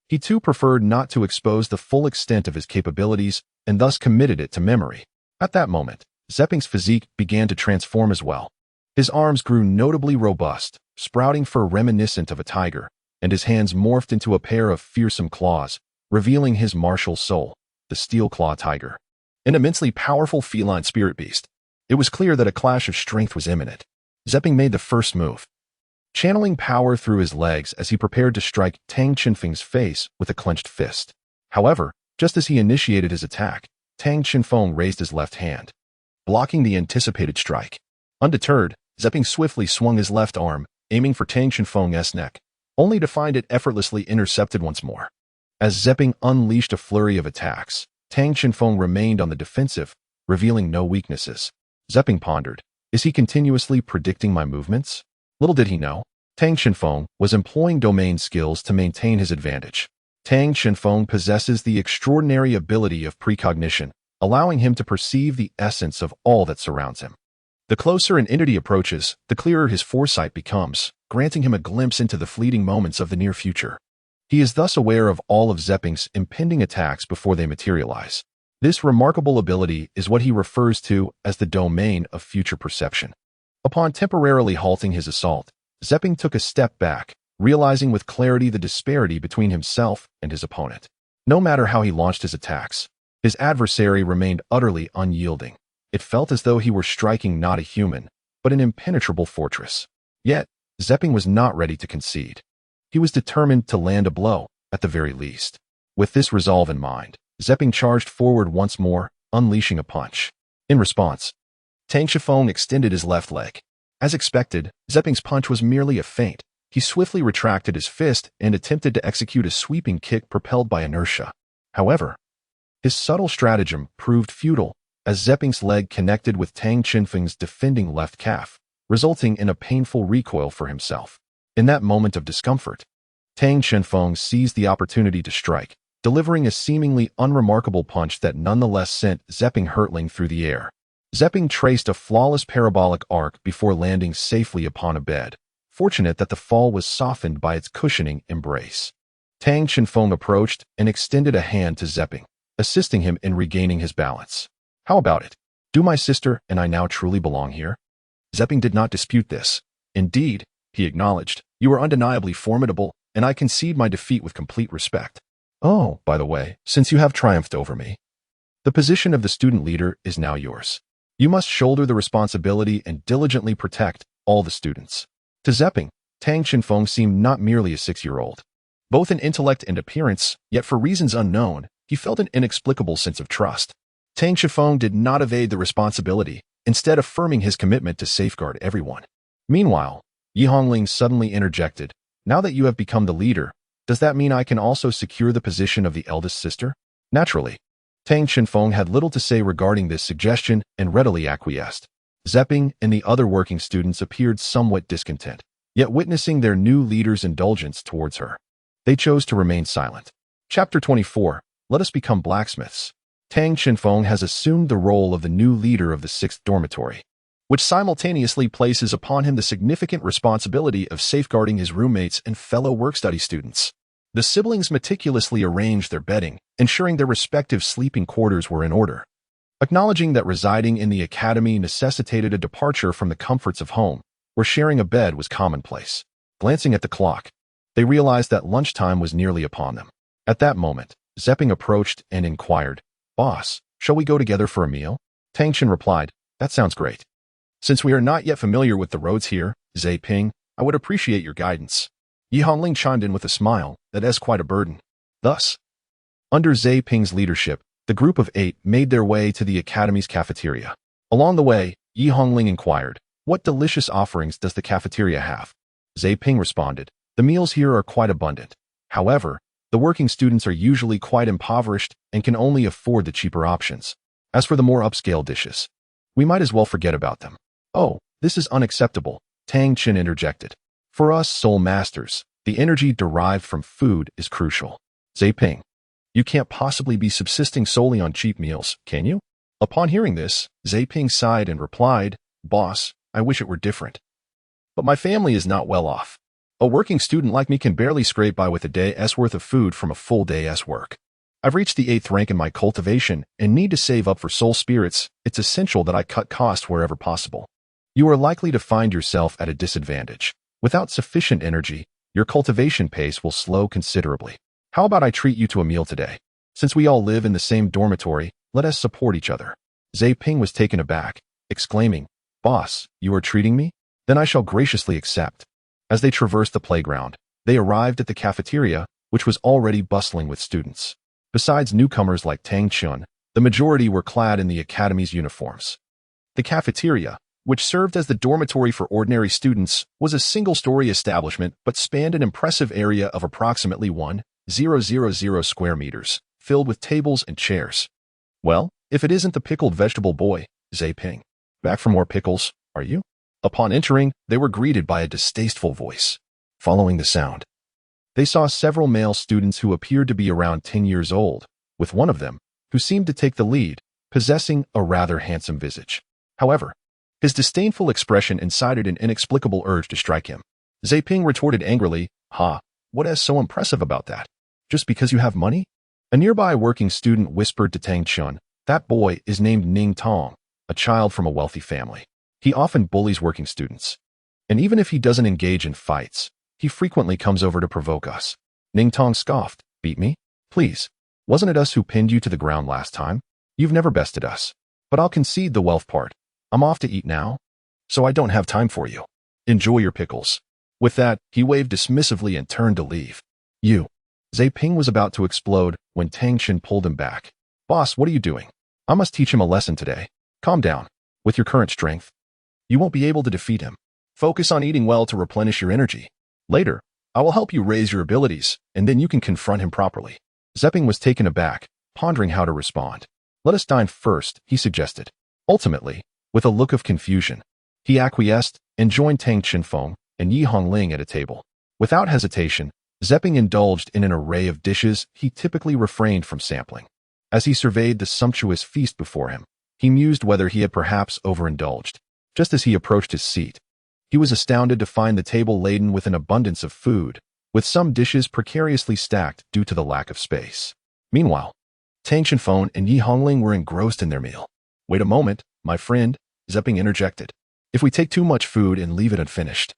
he too preferred not to expose the full extent of his capabilities and thus committed it to memory. At that moment, Zepping's physique began to transform as well. His arms grew notably robust, sprouting fur reminiscent of a tiger, and his hands morphed into a pair of fearsome claws, revealing his martial soul, the Steel Claw Tiger, an immensely powerful feline spirit beast. It was clear that a clash of strength was imminent. Zepping made the first move, channeling power through his legs as he prepared to strike Tang Qinfeng's face with a clenched fist. However, just as he initiated his attack, Tang Qinfeng raised his left hand, blocking the anticipated strike. Undeterred, Zepping swiftly swung his left arm, aiming for Tang Qinfeng's neck, only to find it effortlessly intercepted once more. As Zepping unleashed a flurry of attacks, Tang Qinfeng remained on the defensive, revealing no weaknesses. Zepping pondered, Is he continuously predicting my movements? Little did he know, Tang Xinfeng was employing domain skills to maintain his advantage. Tang Xinfeng possesses the extraordinary ability of precognition, allowing him to perceive the essence of all that surrounds him. The closer an entity approaches, the clearer his foresight becomes, granting him a glimpse into the fleeting moments of the near future. He is thus aware of all of Zeping's impending attacks before they materialize. This remarkable ability is what he refers to as the domain of future perception. Upon temporarily halting his assault, Zeping took a step back, realizing with clarity the disparity between himself and his opponent. No matter how he launched his attacks, his adversary remained utterly unyielding. It felt as though he were striking not a human, but an impenetrable fortress. Yet, Zeping was not ready to concede. He was determined to land a blow, at the very least. With this resolve in mind, Zeping charged forward once more, unleashing a punch. In response, Tang Xinfeng extended his left leg. As expected, Zeping's punch was merely a feint. He swiftly retracted his fist and attempted to execute a sweeping kick propelled by inertia. However, his subtle stratagem proved futile, as Zeping's leg connected with Tang Xinfeng's defending left calf, resulting in a painful recoil for himself. In that moment of discomfort, Tang Xinfeng seized the opportunity to strike, delivering a seemingly unremarkable punch that nonetheless sent Zeping hurtling through the air. Zeping traced a flawless parabolic arc before landing safely upon a bed, fortunate that the fall was softened by its cushioning embrace. Tang Xinfeng approached and extended a hand to Zeping, assisting him in regaining his balance. How about it? Do my sister and I now truly belong here? Zeping did not dispute this. Indeed, he acknowledged, you are undeniably formidable, and I concede my defeat with complete respect. Oh, by the way, since you have triumphed over me, the position of the student leader is now yours. You must shoulder the responsibility and diligently protect all the students. To Zeping, Tang Xinfeng seemed not merely a 6-year-old. Both in intellect and appearance, yet for reasons unknown, he felt an inexplicable sense of trust. Tang Xinfeng did not evade the responsibility, instead affirming his commitment to safeguard everyone. Meanwhile, Yi Hongling suddenly interjected, now that you have become the leader, does that mean I can also secure the position of the eldest sister? Naturally, Tang Xinfeng had little to say regarding this suggestion and readily acquiesced. Zeping and the other working students appeared somewhat discontent, yet witnessing their new leader's indulgence towards her, they chose to remain silent. Chapter 24, Let Us Become Blacksmiths. Tang Xinfeng has assumed the role of the new leader of the 6th dormitory, which simultaneously places upon him the significant responsibility of safeguarding his roommates and fellow work-study students. The siblings meticulously arranged their bedding, ensuring their respective sleeping quarters were in order. Acknowledging that residing in the academy necessitated a departure from the comforts of home, where sharing a bed was commonplace. Glancing at the clock, they realized that lunchtime was nearly upon them. At that moment, Zeping approached and inquired, Boss, shall we go together for a meal? Tang Xin replied, that sounds great. Since we are not yet familiar with the roads here, Zeping, I would appreciate your guidance. Yi Hongling chimed in with a smile that is quite a burden. Thus, under Zeping's leadership, the group of 8 made their way to the academy's cafeteria. Along the way, Yi Hongling inquired, what delicious offerings does the cafeteria have? Zeping responded, the meals here are quite abundant. However, the working students are usually quite impoverished and can only afford the cheaper options. As for the more upscale dishes, we might as well forget about them. Oh, this is unacceptable, Tang Xin interjected. For us soul masters, the energy derived from food is crucial. Zeping, you can't possibly be subsisting solely on cheap meals, can you? Upon hearing this, Zeping sighed and replied, Boss, I wish it were different. But my family is not well off. A working student like me can barely scrape by with a day's worth of food from a full day's work. I've reached the 8th rank in my cultivation and need to save up for soul spirits. It's essential that I cut costs wherever possible. You are likely to find yourself at a disadvantage. Without sufficient energy, your cultivation pace will slow considerably. How about I treat you to a meal today? Since we all live in the same dormitory, let us support each other. Zeping was taken aback, exclaiming, Boss, you are treating me? Then I shall graciously accept. As they traversed the playground, they arrived at the cafeteria, which was already bustling with students. Besides newcomers like Tang Chun, the majority were clad in the academy's uniforms. The cafeteria, which served as the dormitory for ordinary students, was a single-story establishment but spanned an impressive area of approximately 1,000 square meters, filled with tables and chairs. Well, if it isn't the pickled vegetable boy, Zeping. Back for more pickles, are you? Upon entering, they were greeted by a distasteful voice. Following the sound, they saw several male students who appeared to be around 10 years old, with one of them, who seemed to take the lead, possessing a rather handsome visage. However, his disdainful expression incited an inexplicable urge to strike him. Zeping retorted angrily, what is so impressive about that? Just because you have money? A nearby working student whispered to Tang Chun, that boy is named Ning Tong, a child from a wealthy family. He often bullies working students. And even if he doesn't engage in fights, he frequently comes over to provoke us. Ning Tong scoffed, beat me? Please, wasn't it us who pinned you to the ground last time? You've never bested us. But I'll concede the wealth part. I'm off to eat now, so I don't have time for you. Enjoy your pickles. With that, he waved dismissively and turned to leave. Zeping was about to explode when Tang Chen pulled him back. Boss, what are you doing? I must teach him a lesson today. Calm down. With your current strength, you won't be able to defeat him. Focus on eating well to replenish your energy. Later, I will help you raise your abilities, and then you can confront him properly. Zeping was taken aback, pondering how to respond. Let us dine first, he suggested. Ultimately, with a look of confusion, he acquiesced and joined Tang Chenfeng and Yi Hongling at a table. Without hesitation, Zeping indulged in an array of dishes he typically refrained from sampling. As he surveyed the sumptuous feast before him, he mused whether he had perhaps overindulged. Just as he approached his seat, he was astounded to find the table laden with an abundance of food, with some dishes precariously stacked due to the lack of space. Meanwhile, Tang Chenfeng and Yi Hongling were engrossed in their meal. Wait a moment, my friend, Zeping interjected. If we take too much food and leave it unfinished,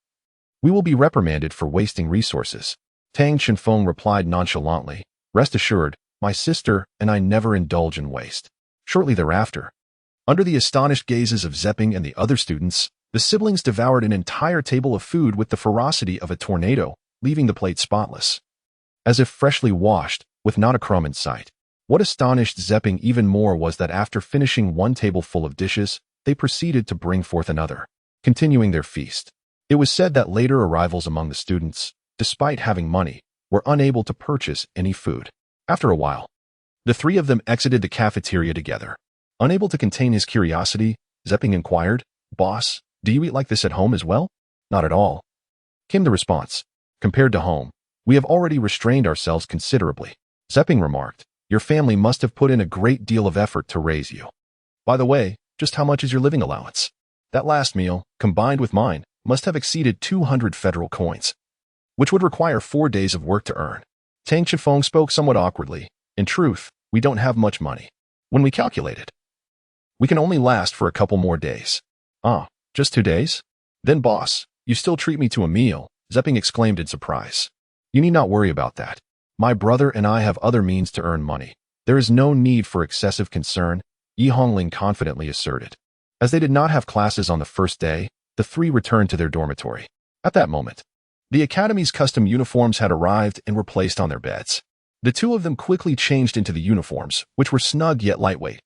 we will be reprimanded for wasting resources. Tang Chenfeng replied nonchalantly, rest assured, my sister and I never indulge in waste. Shortly thereafter, under the astonished gazes of Zeping and the other students, the siblings devoured an entire table of food with the ferocity of a tornado, leaving the plate spotless, as if freshly washed, with not a crumb in sight. What astonished Zeping even more was that after finishing one table full of dishes, they proceeded to bring forth another, continuing their feast. It was said that later arrivals among the students, despite having money, were unable to purchase any food. After a while, the three of them exited the cafeteria together. Unable to contain his curiosity, Zeping inquired, Boss, do you eat like this at home as well? Not at all, came the response. Compared to home, we have already restrained ourselves considerably. Zeping remarked, your family must have put in a great deal of effort to raise you. By the way, just how much is your living allowance? That last meal, combined with mine, must have exceeded 200 federal coins, which would require 4 days of work to earn. Tang Chenfeng spoke somewhat awkwardly. In truth, we don't have much money. When we calculated, we can only last for a couple more days. Just 2 days? Then boss, you still treat me to a meal, Zeping exclaimed in surprise. You need not worry about that. My brother and I have other means to earn money. There is no need for excessive concern, Yi Hongling confidently asserted. As they did not have classes on the first day, the three returned to their dormitory. At that moment, the academy's custom uniforms had arrived and were placed on their beds. The two of them quickly changed into the uniforms, which were snug yet lightweight,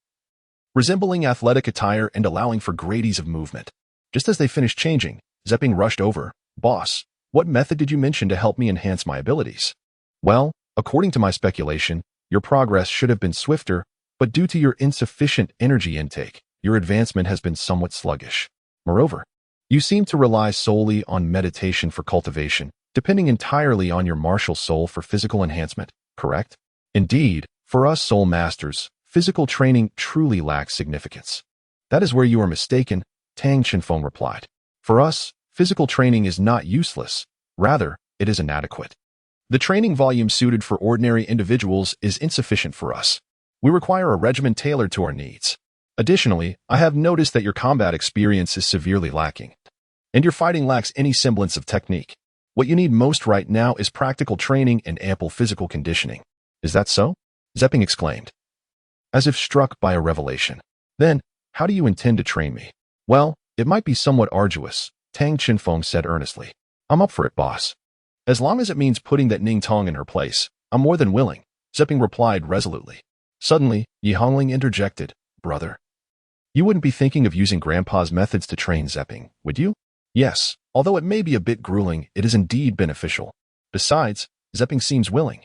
resembling athletic attire and allowing for great ease of movement. Just as they finished changing, Zeping rushed over. Boss, what method did you mention to help me enhance my abilities? Well, according to my speculation, your progress should have been swifter, but due to your insufficient energy intake, your advancement has been somewhat sluggish. Moreover, you seem to rely solely on meditation for cultivation, depending entirely on your martial soul for physical enhancement, correct? Indeed, for us soul masters, physical training truly lacks significance. That is where you are mistaken, Tang Chenfeng replied. For us, physical training is not useless, rather, it is inadequate. The training volume suited for ordinary individuals is insufficient for us. We require a regimen tailored to our needs. Additionally, I have noticed that your combat experience is severely lacking, and your fighting lacks any semblance of technique. What you need most right now is practical training and ample physical conditioning. Is that so? Zeping exclaimed, as if struck by a revelation. Then, how do you intend to train me? Well, it might be somewhat arduous, Tang Chenfeng said earnestly. I'm up for it, boss. As long as it means putting that Ning Tong in her place, I'm more than willing, Zeping replied resolutely. Suddenly, Yi Hongling interjected, brother, you wouldn't be thinking of using Grandpa's methods to train Zeping, would you? Yes, although it may be a bit grueling, it is indeed beneficial. Besides, Zeping seems willing.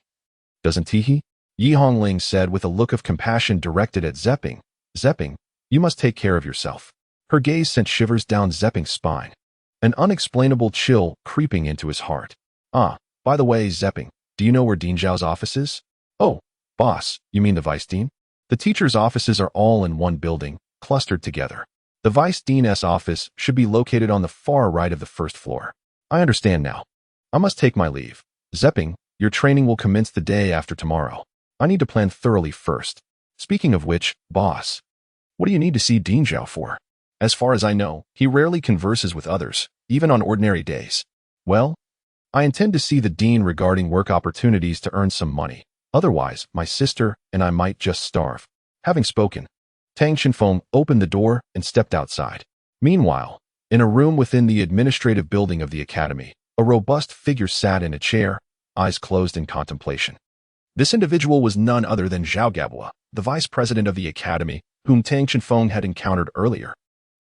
Doesn't he? Yi Hongling said with a look of compassion directed at Zeping. Zeping, you must take care of yourself. Her gaze sent shivers down Zepping's spine, an unexplainable chill creeping into his heart. Ah, by the way, Zepping, do you know where Dean Zhao's office is? Oh, boss, you mean the vice dean? The teacher's offices are all in one building, clustered together. The vice dean's office should be located on the far right of the first floor. I understand now. I must take my leave. Zepping, your training will commence the day after tomorrow. I need to plan thoroughly first. Speaking of which, boss, what do you need to see Dean Zhao for? As far as I know, he rarely converses with others, even on ordinary days. Well, I intend to see the dean regarding work opportunities to earn some money. Otherwise, my sister and I might just starve. Having spoken, Tang Shinfeng opened the door and stepped outside. Meanwhile, in a room within the administrative building of the academy, a robust figure sat in a chair, eyes closed in contemplation. This individual was none other than Zhao Gabua, the vice president of the academy, whom Tang Shinfeng had encountered earlier.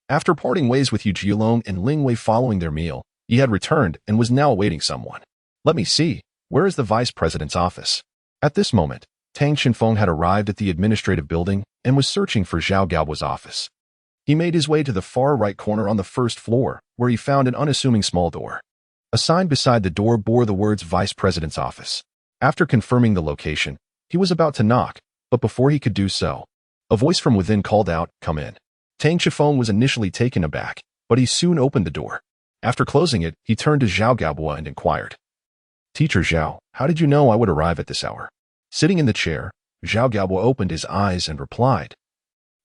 After parting ways with Yu Jiulong and Ling Wei following their meal, he had returned and was now awaiting someone. Let me see, where is the vice president's office? At this moment, Tang Shinfeng had arrived at the administrative building and was searching for Zhao Gaobua's office. He made his way to the far right corner on the first floor, where he found an unassuming small door. A sign beside the door bore the words Vice President's Office. After confirming the location, he was about to knock, but before he could do so, a voice from within called out, "Come in." Tang Shinfeng was initially taken aback, but he soon opened the door. After closing it, he turned to Zhao Gabua and inquired, "Teacher Zhao, how did you know I would arrive at this hour?" Sitting in the chair, Zhao Gabua opened his eyes and replied,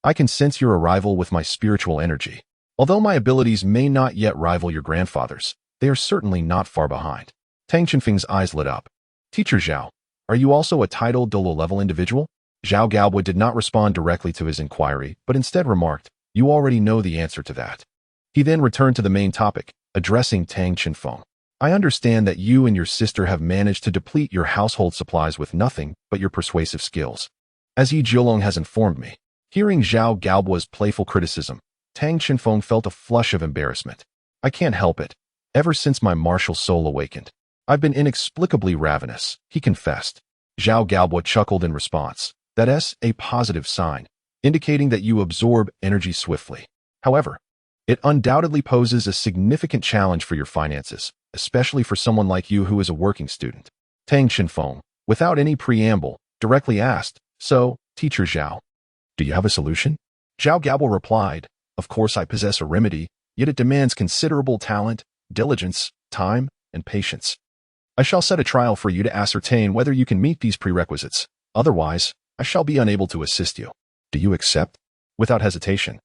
"I can sense your arrival with my spiritual energy. Although my abilities may not yet rival your grandfather's, they are certainly not far behind." Tang Shinfeng's eyes lit up. "Teacher Zhao, are you also a titled Douluo level individual?" Zhao Gabua did not respond directly to his inquiry, but instead remarked, "You already know the answer to that." He then returned to the main topic, addressing Tang Shinfeng. "I understand that you and your sister have managed to deplete your household supplies with nothing but your persuasive skills. As Yi Jiulong has informed me." Hearing Zhao Gaobua's playful criticism, Tang Shinfeng felt a flush of embarrassment. "I can't help it. Ever since my martial soul awakened, I've been inexplicably ravenous," he confessed. Zhao Gaobua chuckled in response. "That's a positive sign, indicating that you absorb energy swiftly. However, it undoubtedly poses a significant challenge for your finances, especially for someone like you who is a working student." Tang Shinfeng, without any preamble, directly asked, "So, Teacher Zhao, do you have a solution?" Zhao Gabua replied, "Of course I possess a remedy, yet it demands considerable talent, diligence, time, and patience. I shall set a trial for you to ascertain whether you can meet these prerequisites. Otherwise, I shall be unable to assist you. Do you accept?" Without hesitation,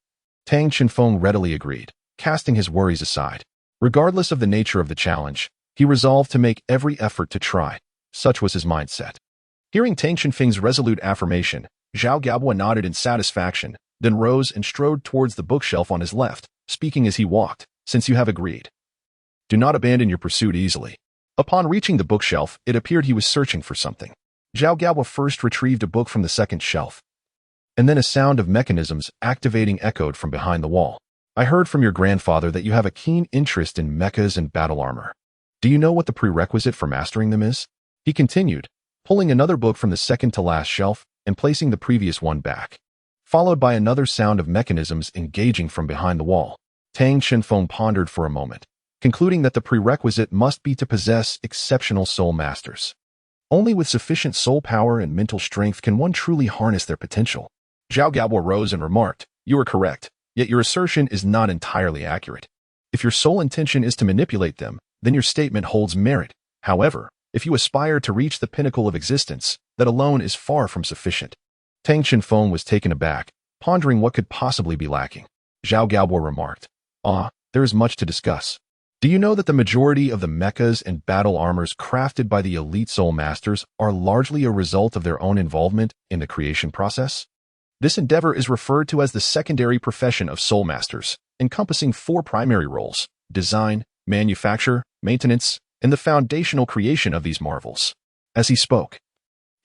Tang Shinfeng readily agreed, casting his worries aside. Regardless of the nature of the challenge, he resolved to make every effort to try. Such was his mindset. Hearing Tang Shinfeng's resolute affirmation, Zhao Gabua nodded in satisfaction, then rose and strode towards the bookshelf on his left, speaking as he walked, "Since you have agreed, do not abandon your pursuit easily." Upon reaching the bookshelf, it appeared he was searching for something. Zhao Gabua first retrieved a book from the second shelf, and then a sound of mechanisms activating echoed from behind the wall. "I heard from your grandfather that you have a keen interest in mechas and battle armor. Do you know what the prerequisite for mastering them is?" He continued, pulling another book from the second to last shelf and placing the previous one back, followed by another sound of mechanisms engaging from behind the wall. Tang Shinfeng pondered for a moment, concluding that the prerequisite must be to possess exceptional soul masters. Only with sufficient soul power and mental strength can one truly harness their potential. Zhao Gabua rose and remarked, "You are correct, yet your assertion is not entirely accurate. If your sole intention is to manipulate them, then your statement holds merit. However, if you aspire to reach the pinnacle of existence, that alone is far from sufficient." Tang Shinfeng was taken aback, pondering what could possibly be lacking. Zhao Gabua remarked, "There is much to discuss. Do you know that the majority of the mechas and battle armors crafted by the elite soul masters are largely a result of their own involvement in the creation process? This endeavor is referred to as the secondary profession of soul masters, encompassing 4 primary roles: design, manufacture, maintenance, and the foundational creation of these marvels." As he spoke,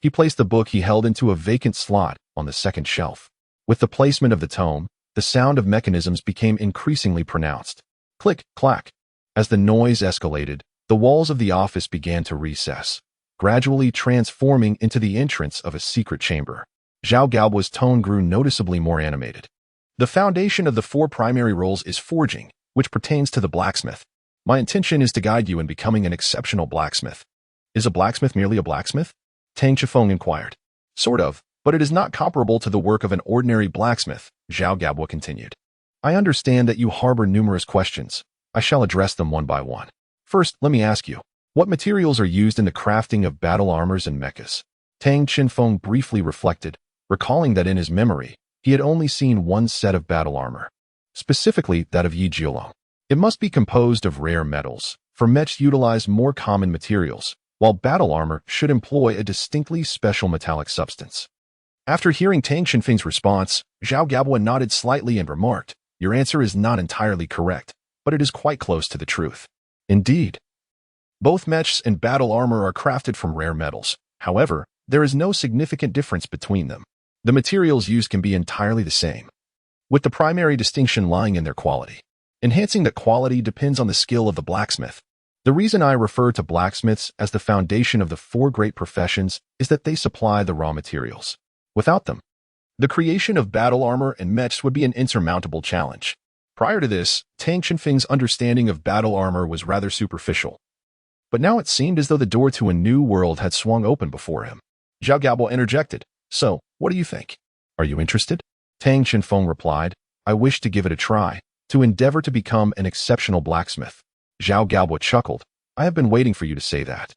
he placed the book he held into a vacant slot on the second shelf. With the placement of the tome, the sound of mechanisms became increasingly pronounced. Click, clack. As the noise escalated, the walls of the office began to recess, gradually transforming into the entrance of a secret chamber. Zhao Gaobua's tone grew noticeably more animated. The foundation of the four primary roles is forging, which pertains to the blacksmith. My intention is to guide you in becoming an exceptional blacksmith. Is a blacksmith merely a blacksmith? Tang Chifeng inquired. Sort of, but it is not comparable to the work of an ordinary blacksmith, Zhao Gabwa continued. I understand that you harbor numerous questions. I shall address them one by one. First, let me ask you, what materials are used in the crafting of battle armors and mechas? Tang Chifeng briefly reflected, recalling that in his memory, he had only seen one set of battle armor, specifically that of Yunzong. It must be composed of rare metals, for mechs utilize more common materials, while battle armor should employ a distinctly special metallic substance. After hearing Tang Xinfeng's response, Zhao Gabwa nodded slightly and remarked, your answer is not entirely correct, but it is quite close to the truth. Indeed. Both mechs and battle armor are crafted from rare metals. However, there is no significant difference between them. The materials used can be entirely the same, with the primary distinction lying in their quality. Enhancing that quality depends on the skill of the blacksmith. The reason I refer to blacksmiths as the foundation of the four great professions is that they supply the raw materials. Without them, the creation of battle armor and mechs would be an insurmountable challenge. Prior to this, Tang Xinfeng's understanding of battle armor was rather superficial. But now it seemed as though the door to a new world had swung open before him. Zhao Gabwa interjected, so, what do you think? Are you interested? Tang Xinfeng replied, I wish to give it a try, to endeavor to become an exceptional blacksmith. Zhao Gabwa chuckled, I have been waiting for you to say that.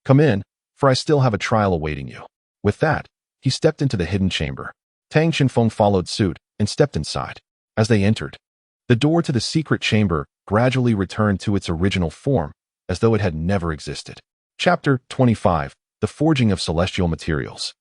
Come in, for I still have a trial awaiting you. With that, he stepped into the hidden chamber. Tang Xinfeng followed suit and stepped inside. As they entered, the door to the secret chamber gradually returned to its original form, as though it had never existed. Chapter 25. The Forging of Celestial Materials.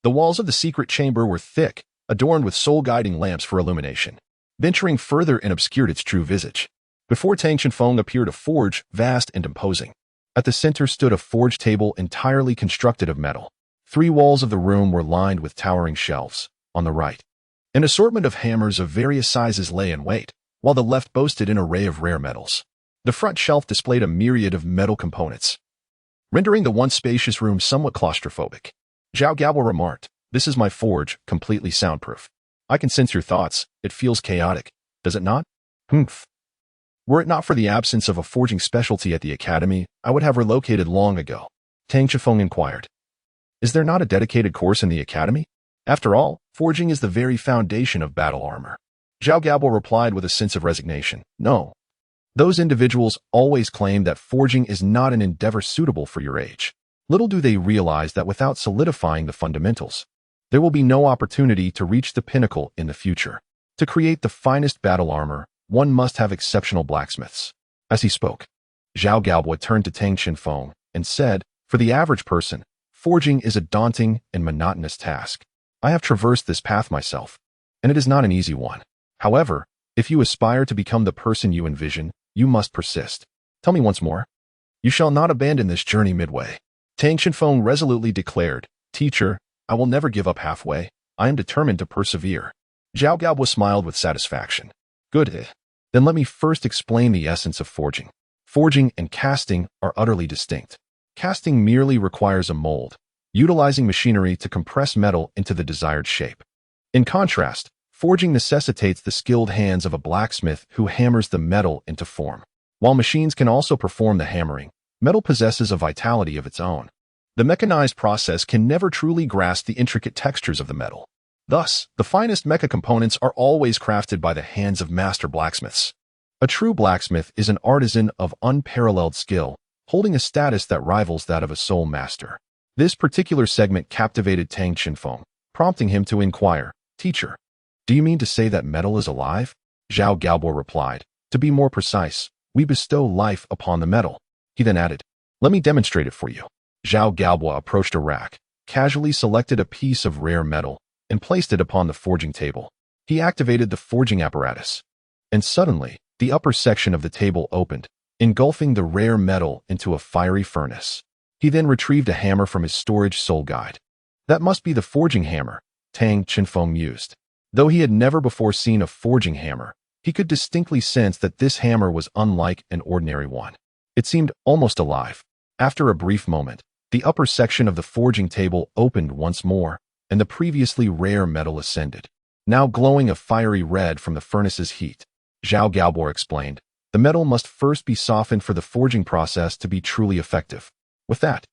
The walls of the secret chamber were thick, adorned with soul-guiding lamps for illumination. Venturing further and obscured its true visage. Before Tang Xinfeng appeared a forge, vast and imposing. At the center stood a forge table entirely constructed of metal. 3 walls of the room were lined with towering shelves. On the right, an assortment of hammers of various sizes lay in wait, while the left boasted an array of rare metals. The front shelf displayed a myriad of metal components, rendering the once spacious room somewhat claustrophobic. Zhao Gabwa remarked, this is my forge, completely soundproof. I can sense your thoughts. It feels chaotic, does it not? Humph. Were it not for the absence of a forging specialty at the academy, I would have relocated long ago. Tang Chifeng inquired. Is there not a dedicated course in the academy? After all, forging is the very foundation of battle armor. Zhao Gabwa replied with a sense of resignation. No. Those individuals always claim that forging is not an endeavor suitable for your age. Little do they realize that without solidifying the fundamentals, there will be no opportunity to reach the pinnacle in the future. To create the finest battle armor, one must have exceptional blacksmiths. As he spoke, Zhao Gabwa turned to Tang Xinfeng and said, for the average person, forging is a daunting and monotonous task. I have traversed this path myself, and it is not an easy one. However, if you aspire to become the person you envision, you must persist. Tell me once more. You shall not abandon this journey midway. Tang Xinfeng resolutely declared, Teacher, I will never give up halfway. I am determined to persevere. Zhao Gabwa smiled with satisfaction. Good. Then let me first explain the essence of forging. Forging and casting are utterly distinct. Casting merely requires a mold, utilizing machinery to compress metal into the desired shape. In contrast, forging necessitates the skilled hands of a blacksmith who hammers the metal into form. While machines can also perform the hammering, metal possesses a vitality of its own. The mechanized process can never truly grasp the intricate textures of the metal. Thus, the finest mecha components are always crafted by the hands of master blacksmiths. A true blacksmith is an artisan of unparalleled skill, holding a status that rivals that of a soul master. This particular segment captivated Tang Xinfeng, prompting him to inquire, Teacher, do you mean to say that metal is alive? Zhao Gabwa replied, to be more precise, we bestow life upon the metal. He then added, let me demonstrate it for you. Zhao Gabwa approached a rack, casually selected a piece of rare metal, and placed it upon the forging table. He activated the forging apparatus, and suddenly, the upper section of the table opened, engulfing the rare metal into a fiery furnace. He then retrieved a hammer from his storage soul guide. That must be the forging hammer, Tang Xinfeng mused. Though he had never before seen a forging hammer, he could distinctly sense that this hammer was unlike an ordinary one. It seemed almost alive. After a brief moment, the upper section of the forging table opened once more, and the previously rare metal ascended. now glowing a fiery red from the furnace's heat. Zhao Gaobo explained, the metal must first be softened for the forging process to be truly effective. With that,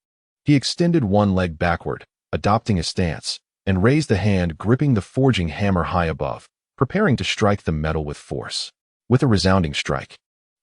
he extended one leg backward, adopting a stance, and raised a hand gripping the forging hammer high above, preparing to strike the metal with force. With a resounding strike,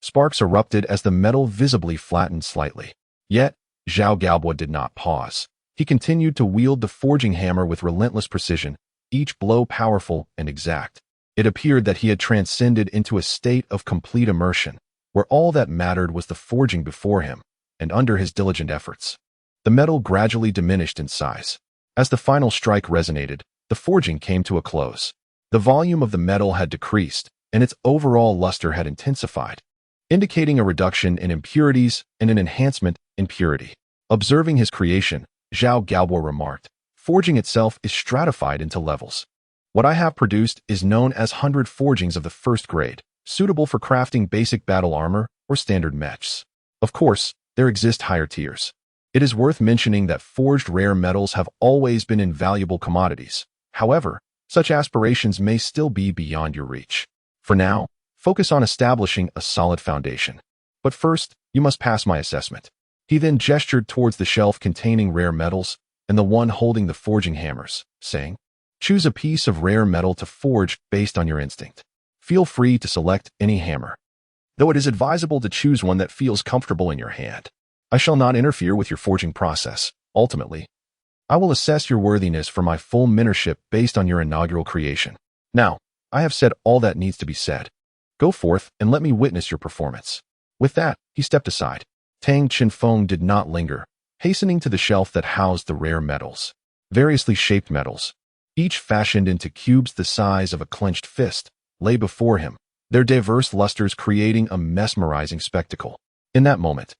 sparks erupted as the metal visibly flattened slightly. Yet, Zhao Gaobo did not pause. He continued to wield the forging hammer with relentless precision, each blow powerful and exact. It appeared that he had transcended into a state of complete immersion, where all that mattered was the forging before him, and under his diligent efforts. The metal gradually diminished in size. As the final strike resonated, the forging came to a close. The volume of the metal had decreased, and its overall luster had intensified, indicating a reduction in impurities and an enhancement in purity. Observing his creation, Zhao Gaobo remarked, forging itself is stratified into levels. What I have produced is known as 100 forgings of the first grade, suitable for crafting basic battle armor or standard mechs. Of course, there exist higher tiers. It is worth mentioning that forged rare metals have always been invaluable commodities. However, such aspirations may still be beyond your reach. For now, focus on establishing a solid foundation. But first, you must pass my assessment. He then gestured towards the shelf containing rare metals and the one holding the forging hammers, saying, choose a piece of rare metal to forge based on your instinct. Feel free to select any hammer, though it is advisable to choose one that feels comfortable in your hand. I shall not interfere with your forging process. Ultimately, I will assess your worthiness for my full mentorship based on your inaugural creation. Now, I have said all that needs to be said. Go forth and let me witness your performance. With that, he stepped aside. Tang Chenfeng did not linger, hastening to the shelf that housed the rare metals. Variously shaped metals, each fashioned into cubes the size of a clenched fist, lay before him, their diverse lusters creating a mesmerizing spectacle. In that moment,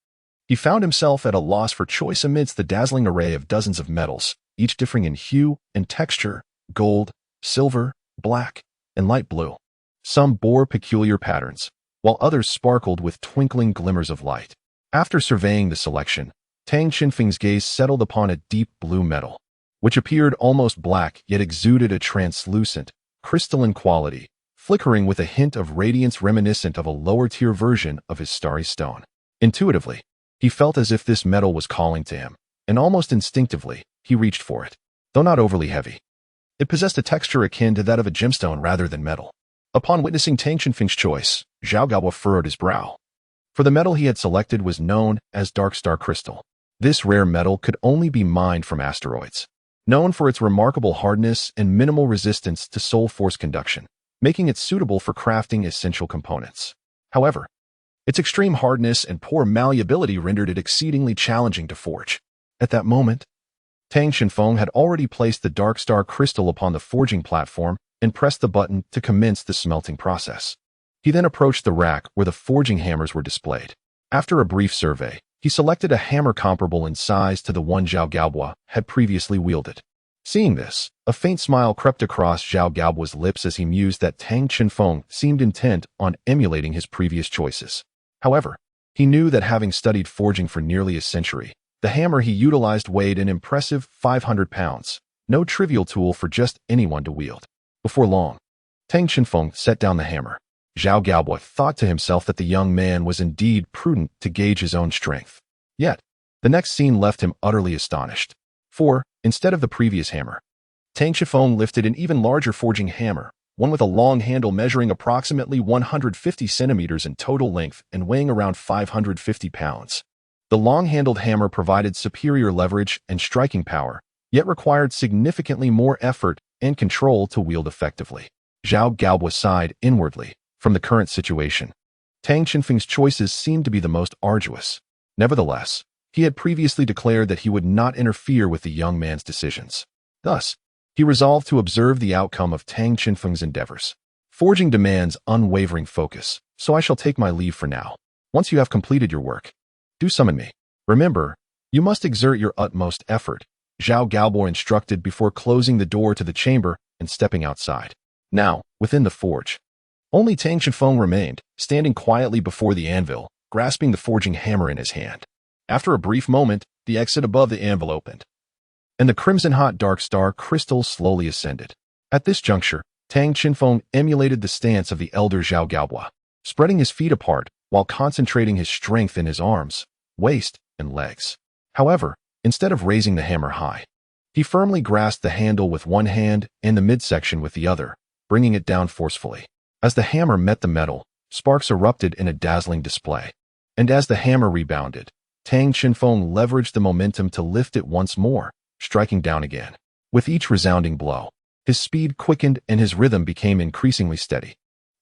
he found himself at a loss for choice amidst the dazzling array of dozens of metals, each differing in hue and texture: gold, silver, black, and light blue. Some bore peculiar patterns, while others sparkled with twinkling glimmers of light. After surveying the selection, Tang Chenfeng's gaze settled upon a deep blue metal, which appeared almost black yet exuded a translucent, crystalline quality, flickering with a hint of radiance reminiscent of a lower-tier version of his starry stone. Intuitively, he felt as if this metal was calling to him, and almost instinctively, he reached for it. Though not overly heavy, it possessed a texture akin to that of a gemstone rather than metal. Upon witnessing Tang Chenfeng's choice, Zhao Gaobo furrowed his brow. For the metal he had selected was known as dark star crystal. This rare metal could only be mined from asteroids, known for its remarkable hardness and minimal resistance to soul force conduction, making it suitable for crafting essential components. However, its extreme hardness and poor malleability rendered it exceedingly challenging to forge. At that moment, Tang Chenfeng had already placed the dark star crystal upon the forging platform and pressed the button to commence the smelting process. He then approached the rack where the forging hammers were displayed. After a brief survey, he selected a hammer comparable in size to the one Zhao Gaobo had previously wielded. Seeing this, a faint smile crept across Zhao Gaobo's lips as he mused that Tang Chenfeng seemed intent on emulating his previous choices. However, he knew that having studied forging for nearly a century, the hammer he utilized weighed an impressive 500 pounds, no trivial tool for just anyone to wield. Before long, Tang Chenfeng set down the hammer. Zhao Gaobo thought to himself that the young man was indeed prudent to gauge his own strength. Yet, the next scene left him utterly astonished. For, instead of the previous hammer, Tang Chenfeng lifted an even larger forging hammer, one with a long handle measuring approximately 150 centimeters in total length and weighing around 550 pounds. The long-handled hammer provided superior leverage and striking power, yet required significantly more effort and control to wield effectively. Zhao Gaobo sighed inwardly. From the current situation, Tang Chenfeng's choices seemed to be the most arduous. Nevertheless, he had previously declared that he would not interfere with the young man's decisions. Thus, he resolved to observe the outcome of Tang Chenfeng's endeavors. Forging demands unwavering focus, so I shall take my leave for now. Once you have completed your work, do summon me. Remember, you must exert your utmost effort, Zhao Gaobo instructed before closing the door to the chamber and stepping outside. Now, within the forge, only Tang Chenfeng remained, standing quietly before the anvil, grasping the forging hammer in his hand. After a brief moment, the exit above the anvil opened, and the crimson-hot dark star crystal slowly ascended. At this juncture, Tang Qinfeng emulated the stance of the elder Zhao Gaobua, spreading his feet apart while concentrating his strength in his arms, waist, and legs. However, instead of raising the hammer high, he firmly grasped the handle with one hand and the midsection with the other, bringing it down forcefully. As the hammer met the metal, sparks erupted in a dazzling display. And as the hammer rebounded, Tang Qinfeng leveraged the momentum to lift it once more, striking down again. With each resounding blow, his speed quickened and his rhythm became increasingly steady.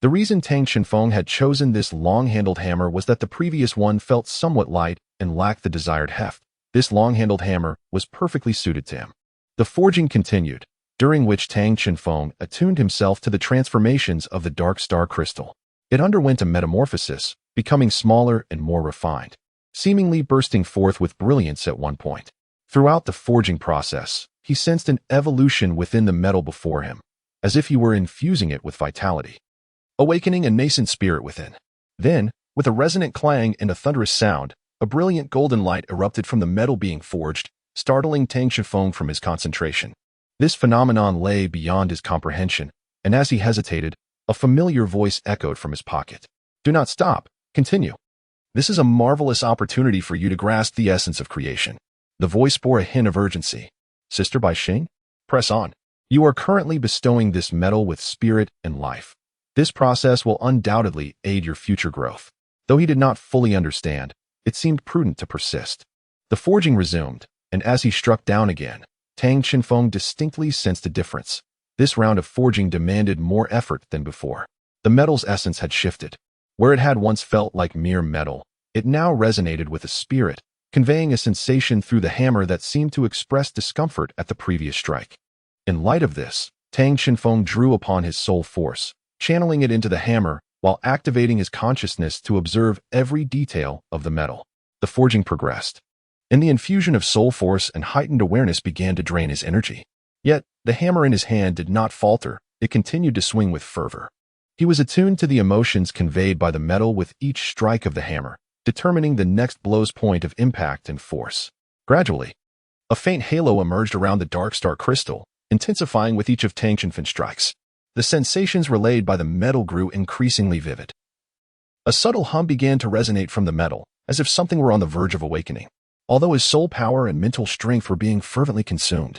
The reason Tang Qinfeng had chosen this long-handled hammer was that the previous one felt somewhat light and lacked the desired heft. This long-handled hammer was perfectly suited to him. The forging continued, during which Tang Qinfeng attuned himself to the transformations of the dark star crystal. It underwent a metamorphosis, becoming smaller and more refined, seemingly bursting forth with brilliance at one point. Throughout the forging process, he sensed an evolution within the metal before him, as if he were infusing it with vitality, awakening a nascent spirit within. Then, with a resonant clang and a thunderous sound, a brilliant golden light erupted from the metal being forged, startling Tang Qinfeng from his concentration. This phenomenon lay beyond his comprehension, and as he hesitated, a familiar voice echoed from his pocket. "Do not stop. Continue. This is a marvelous opportunity for you to grasp the essence of creation." The voice bore a hint of urgency. "Sister Bai Xing, press on. You are currently bestowing this metal with spirit and life. This process will undoubtedly aid your future growth." Though he did not fully understand, it seemed prudent to persist. The forging resumed, and as he struck down again, Tang Qinfeng distinctly sensed a difference. This round of forging demanded more effort than before. The metal's essence had shifted. Where it had once felt like mere metal, it now resonated with a spirit, conveying a sensation through the hammer that seemed to express discomfort at the previous strike. In light of this, Tang Qinfeng drew upon his soul force, channeling it into the hammer while activating his consciousness to observe every detail of the metal. The forging progressed, and the infusion of soul force and heightened awareness began to drain his energy. Yet, the hammer in his hand did not falter, it continued to swing with fervor. He was attuned to the emotions conveyed by the metal with each strike of the hammer, determining the next blow's point of impact and force. Gradually, a faint halo emerged around the dark star crystal, intensifying with each of Tang Qinfeng's strikes. The sensations relayed by the metal grew increasingly vivid. A subtle hum began to resonate from the metal, as if something were on the verge of awakening. Although his soul power and mental strength were being fervently consumed,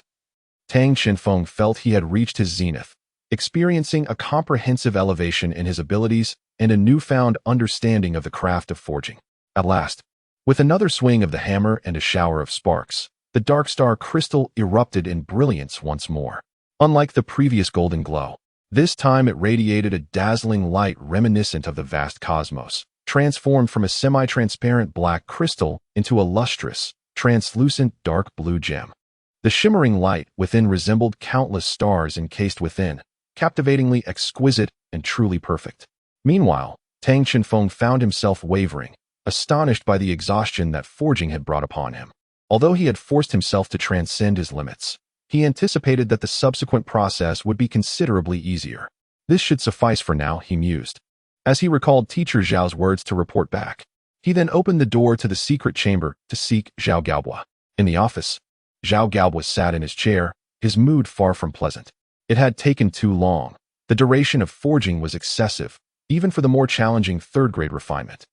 Tang Qinfeng felt he had reached his zenith, experiencing a comprehensive elevation in his abilities and a newfound understanding of the craft of forging. At last, with another swing of the hammer and a shower of sparks, the dark star crystal erupted in brilliance once more. Unlike the previous golden glow, this time it radiated a dazzling light reminiscent of the vast cosmos, transformed from a semi-transparent black crystal into a lustrous, translucent dark blue gem. The shimmering light within resembled countless stars encased within, captivatingly exquisite and truly perfect. Meanwhile, Tang Qinfeng found himself wavering, astonished by the exhaustion that forging had brought upon him. Although he had forced himself to transcend his limits, he anticipated that the subsequent process would be considerably easier. This should suffice for now, he mused, as he recalled Teacher Zhao's words to report back. He then opened the door to the secret chamber to seek Zhao Gaobua. In the office, Zhao Gaobua sat in his chair, his mood far from pleasant. It had taken too long. The duration of forging was excessive, even for the more challenging third-grade refinement.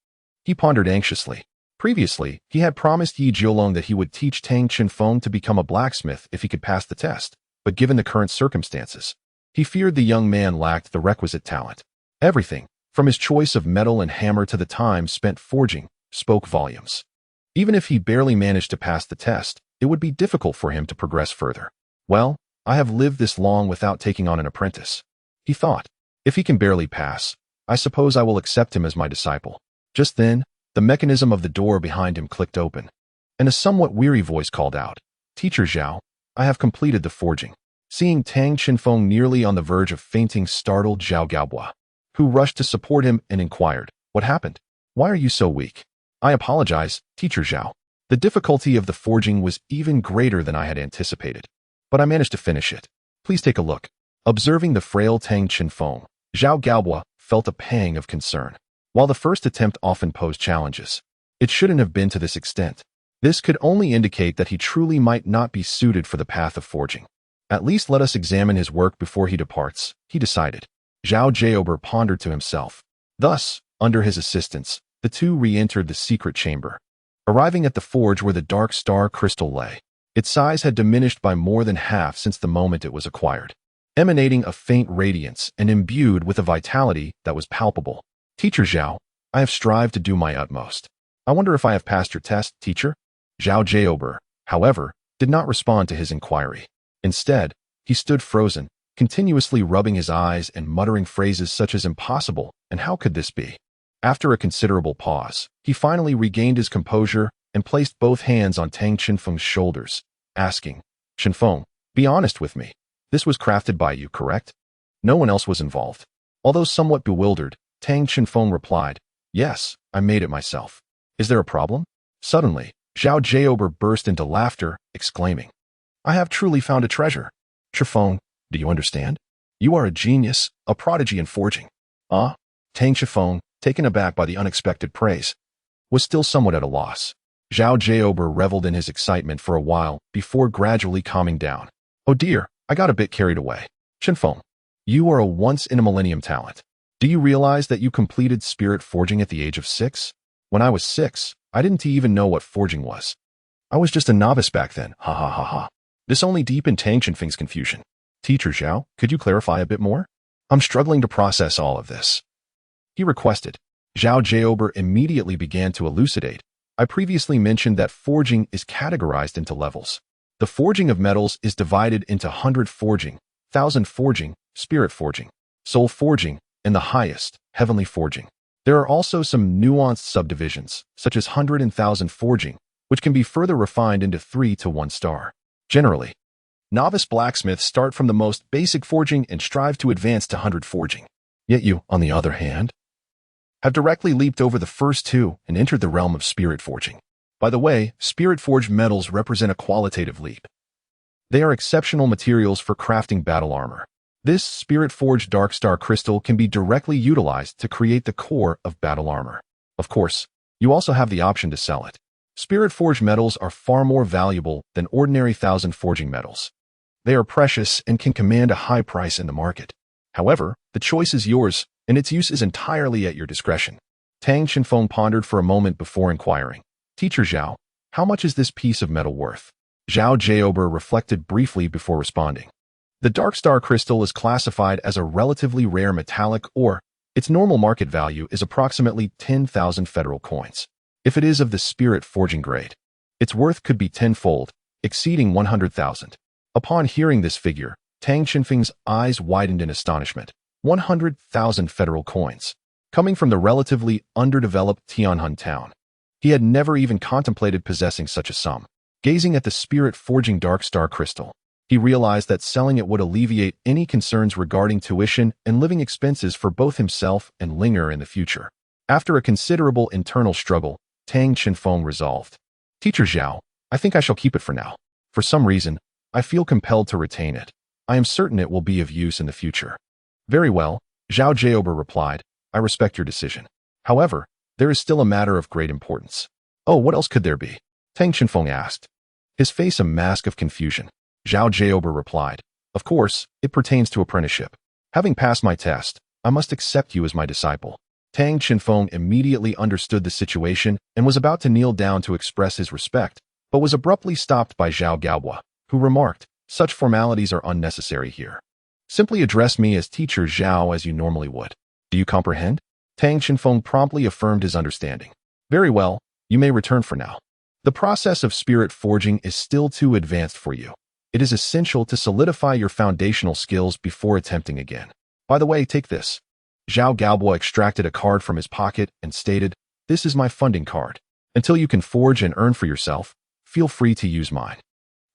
He pondered anxiously. Previously, he had promised Yi Jiulong that he would teach Tang Qinfeng to become a blacksmith if he could pass the test, but given the current circumstances, he feared the young man lacked the requisite talent. Everything, from his choice of metal and hammer to the time spent forging, spoke volumes. Even if he barely managed to pass the test, it would be difficult for him to progress further. Well, I have lived this long without taking on an apprentice, he thought. If he can barely pass, I suppose I will accept him as my disciple. Just then, the mechanism of the door behind him clicked open, and a somewhat weary voice called out, "Teacher Zhao, I have completed the forging." Seeing Tang Qinfeng nearly on the verge of fainting startled Zhao Gaobua, who rushed to support him and inquired, "What happened? Why are you so weak?" "I apologize, Teacher Zhao. The difficulty of the forging was even greater than I had anticipated, but I managed to finish it. Please take a look." Observing the frail Tang Qinfeng, Zhao Gaobua felt a pang of concern. While the first attempt often posed challenges, it shouldn't have been to this extent. This could only indicate that he truly might not be suited for the path of forging. At least let us examine his work before he departs, he decided. Zhao Jiaober pondered to himself. Thus, under his assistance, the two re-entered the secret chamber. Arriving at the forge where the dark star crystal lay, its size had diminished by more than half since the moment it was acquired, emanating a faint radiance and imbued with a vitality that was palpable. Teacher Zhao, I have strived to do my utmost. I wonder if I have passed your test, teacher? Zhao Jiaober, however, did not respond to his inquiry. Instead, he stood frozen, continuously rubbing his eyes and muttering phrases such as impossible and how could this be? After a considerable pause, he finally regained his composure and placed both hands on Tang Qinfeng's shoulders, asking, Qinfeng, be honest with me. This was crafted by you, correct? No one else was involved. Although somewhat bewildered, Tang Qinfeng replied, Yes, I made it myself. Is there a problem? Suddenly, Zhao Jiaober burst into laughter, exclaiming, I have truly found a treasure. Qinfeng, do you understand? You are a genius, a prodigy in forging. Ah? Tang Qinfeng, taken aback by the unexpected praise, was still somewhat at a loss. Zhao Jiaober reveled in his excitement for a while before gradually calming down. Oh dear, I got a bit carried away. Qinfeng, you are a once-in-a-millennium talent. Do you realize that you completed spirit forging at the age of 6? When I was 6, I didn't even know what forging was. I was just a novice back then, ha ha ha ha. This only deepened Tang Qinfeng's confusion. Teacher Zhao, could you clarify a bit more? I'm struggling to process all of this, he requested. Zhao Jiaober immediately began to elucidate. I previously mentioned that forging is categorized into levels. The forging of metals is divided into 100 forging, 1000 forging, spirit forging, soul forging, and the highest, heavenly forging. There are also some nuanced subdivisions, such as 100 and 1000 forging, which can be further refined into 3 to 1 star. Generally, novice blacksmiths start from the most basic forging and strive to advance to 100 forging. Yet you, on the other hand, have directly leaped over the first 2 and entered the realm of spirit forging. By the way, spirit-forged metals represent a qualitative leap. They are exceptional materials for crafting battle armor. This spirit-forged dark star crystal can be directly utilized to create the core of battle armor. Of course, you also have the option to sell it. Spirit-forged metals are far more valuable than ordinary 1000 forging metals. They are precious and can command a high price in the market. However, the choice is yours, and its use is entirely at your discretion. Tang Qinfeng pondered for a moment before inquiring, Teacher Zhao, how much is this piece of metal worth? Zhao Jiaober reflected briefly before responding. The dark star crystal is classified as a relatively rare metallic ore. Its normal market value is approximately 10,000 federal coins. If it is of the spirit forging grade, its worth could be tenfold, exceeding 100,000. Upon hearing this figure, Tang Qinfeng's eyes widened in astonishment. 100,000 federal coins, coming from the relatively underdeveloped Tianhun town. He had never even contemplated possessing such a sum. Gazing at the spirit-forging dark star crystal, he realized that selling it would alleviate any concerns regarding tuition and living expenses for both himself and Linger in the future. After a considerable internal struggle, Tang Qinfeng resolved, Teacher Zhao, I think I shall keep it for now. For some reason, I feel compelled to retain it. I am certain it will be of use in the future. Very well, Zhao Jiaober replied, I respect your decision. However, there is still a matter of great importance. Oh, what else could there be? Tang Qinfeng asked, his face a mask of confusion. Zhao Jiaober replied, Of course, it pertains to apprenticeship. Having passed my test, I must accept you as my disciple. Tang Qinfeng immediately understood the situation and was about to kneel down to express his respect, but was abruptly stopped by Zhao Gaobo, who remarked, Such formalities are unnecessary here. Simply address me as Teacher Zhao as you normally would. Do you comprehend? Tang Qinfeng promptly affirmed his understanding. Very well, you may return for now. The process of spirit forging is still too advanced for you. It is essential to solidify your foundational skills before attempting again. By the way, take this. Zhao Gaobo extracted a card from his pocket and stated, This is my funding card. Until you can forge and earn for yourself, feel free to use mine.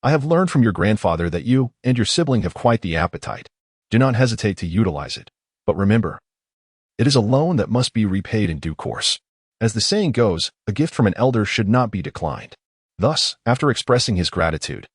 I have learned from your grandfather that you and your sibling have quite the appetite. Do not hesitate to utilize it. But remember, it is a loan that must be repaid in due course. As the saying goes, a gift from an elder should not be declined. Thus, after expressing his gratitude,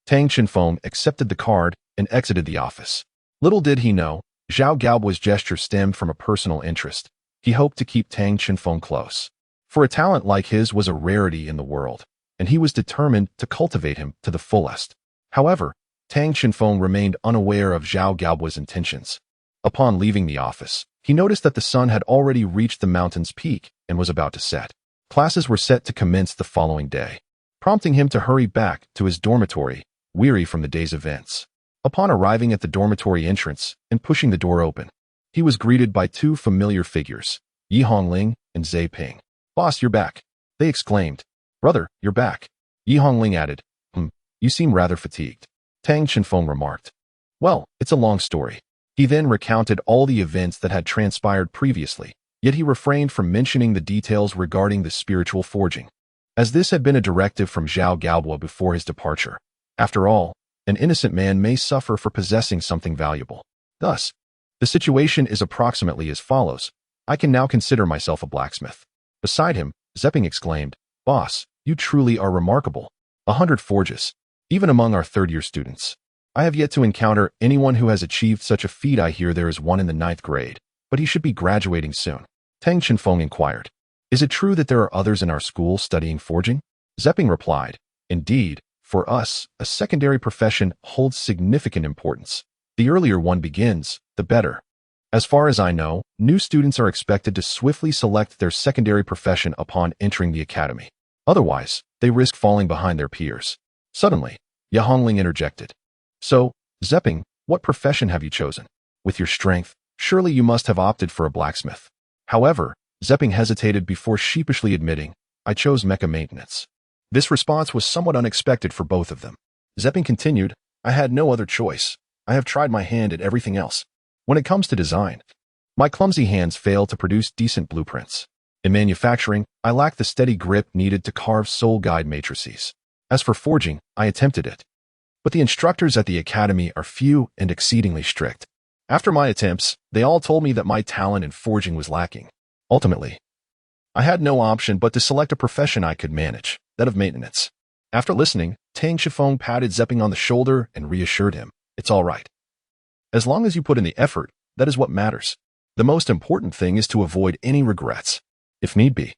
Tang Qinfeng accepted the card and exited the office. Little did he know, Zhao Gaobo's gesture stemmed from a personal interest. He hoped to keep Tang Qinfeng close. For a talent like his was a rarity in the world, and he was determined to cultivate him to the fullest. However, Tang Chenfeng remained unaware of Zhao Gaobuo's intentions. Upon leaving the office, he noticed that the sun had already reached the mountain's peak and was about to set. Classes were set to commence the following day, prompting him to hurry back to his dormitory, weary from the day's events. Upon arriving at the dormitory entrance and pushing the door open, he was greeted by two familiar figures, Yi Hongling and Zhe Ping. "Boss, you're back," they exclaimed. "Brother, you're back." Yi Hongling added, "You seem rather fatigued." Tang Chenfeng remarked, "Well, it's a long story." He then recounted all the events that had transpired previously, yet he refrained from mentioning the details regarding the spiritual forging, as this had been a directive from Zhao Gaobuo before his departure. After all, an innocent man may suffer for possessing something valuable. Thus, the situation is approximately as follows. I can now consider myself a blacksmith. Beside him, Zepping exclaimed, "Boss, you truly are remarkable. 100 forges, even among our third-year students. I have yet to encounter anyone who has achieved such a feat. I hear there is one in the 9th grade, but he should be graduating soon." Tang Chenfeng inquired, "Is it true that there are others in our school studying forging?" Zepping replied, "Indeed, for us, a secondary profession holds significant importance. The earlier one begins, the better. As far as I know, new students are expected to swiftly select their secondary profession upon entering the academy. Otherwise, they risk falling behind their peers." Suddenly, Ye Hongling interjected, "So, Zepping, what profession have you chosen? With your strength, surely you must have opted for a blacksmith." However, Zepping hesitated before sheepishly admitting, "I chose mecha maintenance." This response was somewhat unexpected for both of them. Zepping continued, "I had no other choice. I have tried my hand at everything else. When it comes to design, my clumsy hands fail to produce decent blueprints. In manufacturing, I lack the steady grip needed to carve soul guide matrices. As for forging, I attempted it, but the instructors at the academy are few and exceedingly strict. After my attempts, they all told me that my talent in forging was lacking. Ultimately, I had no option but to select a profession I could manage, that of maintenance." After listening, Tang Chenfeng patted Zepping on the shoulder and reassured him, "It's all right. As long as you put in the effort, that is what matters. The most important thing is to avoid any regrets. If need be,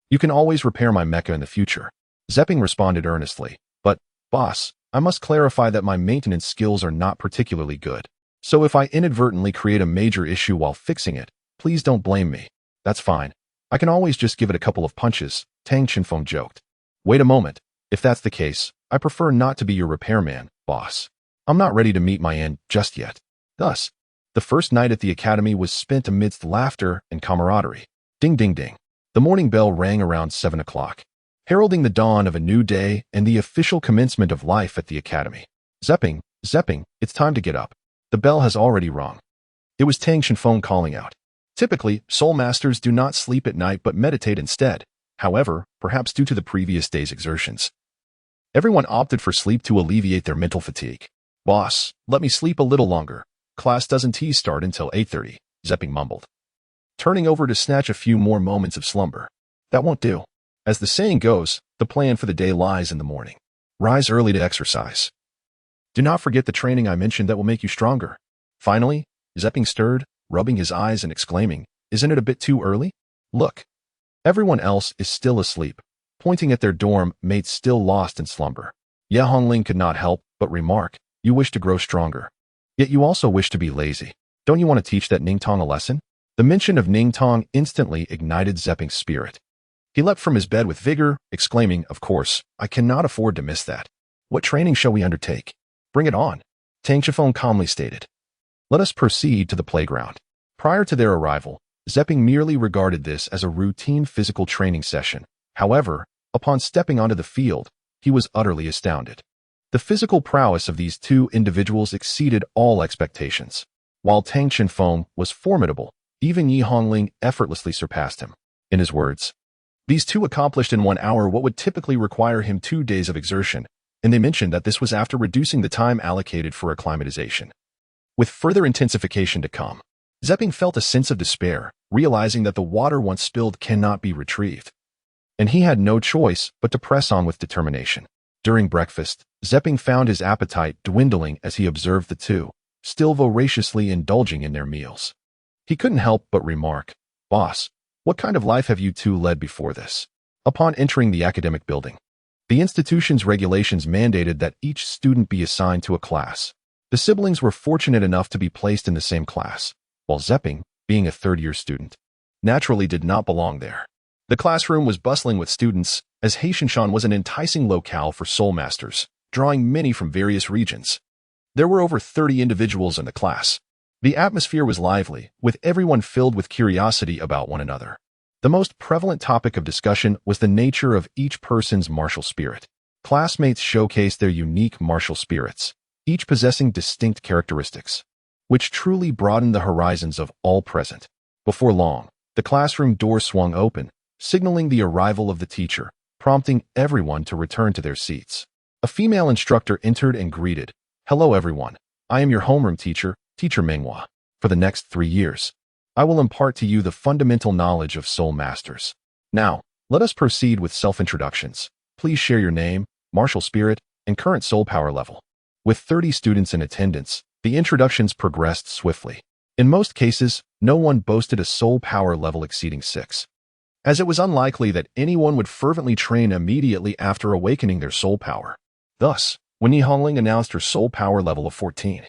you can always repair my mecha in the future." Zepping responded earnestly, "But, boss, I must clarify that my maintenance skills are not particularly good. So if I inadvertently create a major issue while fixing it, please don't blame me. That's fine. I can always just give it a couple of punches," Tang Chenfeng joked. "Wait a moment. If that's the case, I prefer not to be your repairman, boss. I'm not ready to meet my end just yet." Thus, the first night at the academy was spent amidst laughter and camaraderie. Ding ding ding. The morning bell rang around 7 o'clock, heralding the dawn of a new day and the official commencement of life at the academy. "Zepping, Zepping, it's time to get up. The bell has already rung." It was Tang Chenfeng calling out. Typically, soul masters do not sleep at night but meditate instead. However, perhaps due to the previous day's exertions, everyone opted for sleep to alleviate their mental fatigue. "Boss, let me sleep a little longer. Class doesn't start until 8:30, Zepping mumbled, turning over to snatch a few more moments of slumber. "That won't do. As the saying goes, the plan for the day lies in the morning. Rise early to exercise. Do not forget the training I mentioned that will make you stronger." Finally, Zepping stirred, rubbing his eyes and exclaiming, "Isn't it a bit too early? Look. Everyone else is still asleep," pointing at their dorm mates still lost in slumber. Ye Hongling could not help but remark, "You wish to grow stronger. Yet you also wish to be lazy. Don't you want to teach that Ningtong a lesson?" The mention of Ningtong instantly ignited Zepping's spirit. He leapt from his bed with vigor, exclaiming, "Of course, I cannot afford to miss that. What training shall we undertake?" "Bring it on," Tang Chenfeng calmly stated. "Let us proceed to the playground." Prior to their arrival, Zepping merely regarded this as a routine physical training session. However, upon stepping onto the field, he was utterly astounded. The physical prowess of these two individuals exceeded all expectations. While Tang Chenfeng was formidable, even Yi Hongling effortlessly surpassed him. In his words, these two accomplished in 1 hour what would typically require him 2 days of exertion, and they mentioned that this was after reducing the time allocated for acclimatization. With further intensification to come, Zepping felt a sense of despair, realizing that the water once spilled cannot be retrieved. And he had no choice but to press on with determination. During breakfast, Zepping found his appetite dwindling as he observed the two, still voraciously indulging in their meals. He couldn't help but remark, "Boss, what kind of life have you two led before this?" Upon entering the academic building, The institution's regulations mandated that each student be assigned to a class. The siblings were fortunate enough to be placed in the same class, while Zepping, being a third-year student, naturally did not belong there. The classroom was bustling with students, as Heishanshan was an enticing locale for soul masters, drawing many from various regions. There were over 30 individuals in the class. The atmosphere was lively, with everyone filled with curiosity about one another. The most prevalent topic of discussion was the nature of each person's martial spirit. Classmates showcased their unique martial spirits, each possessing distinct characteristics, which truly broadened the horizons of all present. Before long, the classroom door swung open, signaling the arrival of the teacher, prompting everyone to return to their seats. A female instructor entered and greeted, "Hello everyone, I am your homeroom teacher, Teacher Menghua. For the next 3 years, I will impart to you the fundamental knowledge of soul masters. Now, let us proceed with self-introductions. Please share your name, martial spirit, and current soul power level." With 30 students in attendance, the introductions progressed swiftly. In most cases, no one boasted a soul power level exceeding 6, as it was unlikely that anyone would fervently train immediately after awakening their soul power. Thus, when Yi Hongling announced her soul power level of 14,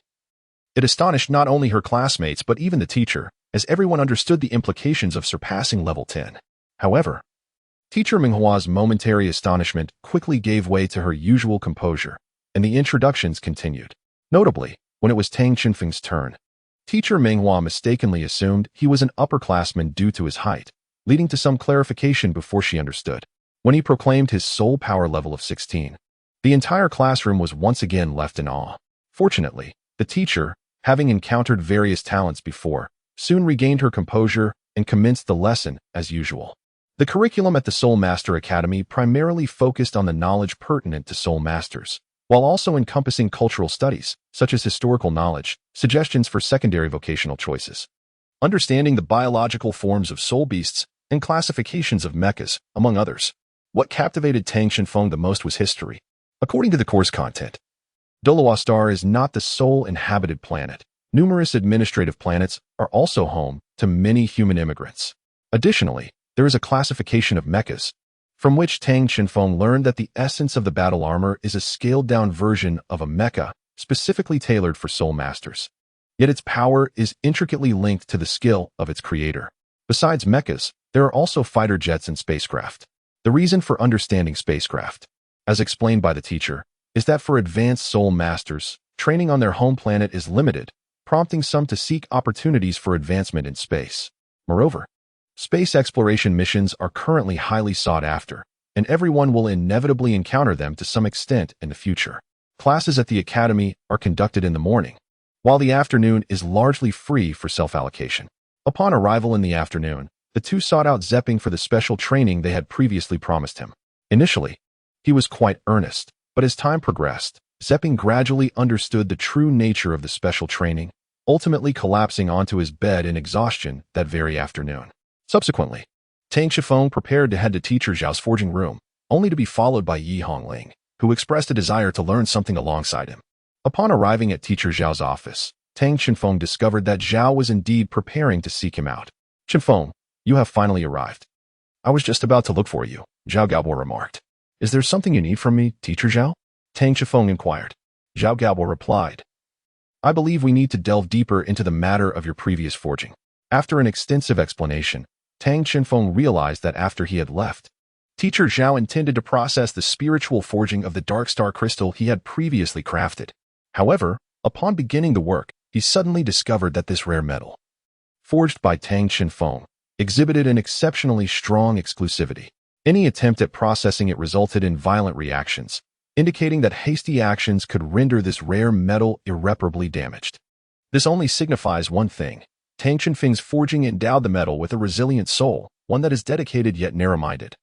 it astonished not only her classmates but even the teacher, as everyone understood the implications of surpassing level 10. However, Teacher Menghua's momentary astonishment quickly gave way to her usual composure, and the introductions continued. Notably, when it was Tang Qinfeng's turn, Teacher Menghua mistakenly assumed he was an upperclassman due to his height, leading to some clarification before she understood. When he proclaimed his soul power level of 16, the entire classroom was once again left in awe. Fortunately, the teacher, having encountered various talents before, soon regained her composure and commenced the lesson as usual. The curriculum at the Soul Master Academy primarily focused on the knowledge pertinent to soul masters, while also encompassing cultural studies, such as historical knowledge, suggestions for secondary vocational choices, understanding the biological forms of soul beasts, and classifications of mechas, among others. What captivated Tang Xinfeng the most was history. According to the course content, Douluo star is not the sole inhabited planet. Numerous administrative planets are also home to many human immigrants. Additionally, there is a classification of mechas, from which Tang Xinfeng learned that the essence of the battle armor is a scaled-down version of a mecha, specifically tailored for soul masters. Yet its power is intricately linked to the skill of its creator. Besides mechas, there are also fighter jets and spacecraft. The reason for understanding spacecraft, as explained by the teacher, is that for advanced soul masters, training on their home planet is limited, prompting some to seek opportunities for advancement in space. Moreover, space exploration missions are currently highly sought after, and everyone will inevitably encounter them to some extent in the future. Classes at the academy are conducted in the morning, while the afternoon is largely free for self-allocation. Upon arrival in the afternoon, the two sought out Zepping for the special training they had previously promised him. Initially, he was quite earnest, but as time progressed, Zepping gradually understood the true nature of the special training, ultimately collapsing onto his bed in exhaustion that very afternoon. Subsequently, Tang Xifeng prepared to head to Teacher Zhao's forging room, only to be followed by Yi Hongling, who expressed a desire to learn something alongside him. Upon arriving at Teacher Zhao's office, Tang Xinfeng discovered that Zhao was indeed preparing to seek him out. "Xinfeng, you have finally arrived. I was just about to look for you," Zhao Gaobo remarked. "Is there something you need from me, Teacher Zhao?" Tang Xifeng inquired. Zhao Gaobo replied, "I believe we need to delve deeper into the matter of your previous forging." After an extensive explanation, Tang Xinfeng realized that after he had left, Teacher Zhao intended to process the spiritual forging of the dark star crystal he had previously crafted. However, upon beginning the work, he suddenly discovered that this rare metal, forged by Tang Xinfeng, exhibited an exceptionally strong exclusivity. Any attempt at processing it resulted in violent reactions, indicating that hasty actions could render this rare metal irreparably damaged. This only signifies one thing. Tang Xinfeng's forging endowed the metal with a resilient soul, one that is dedicated yet narrow-minded,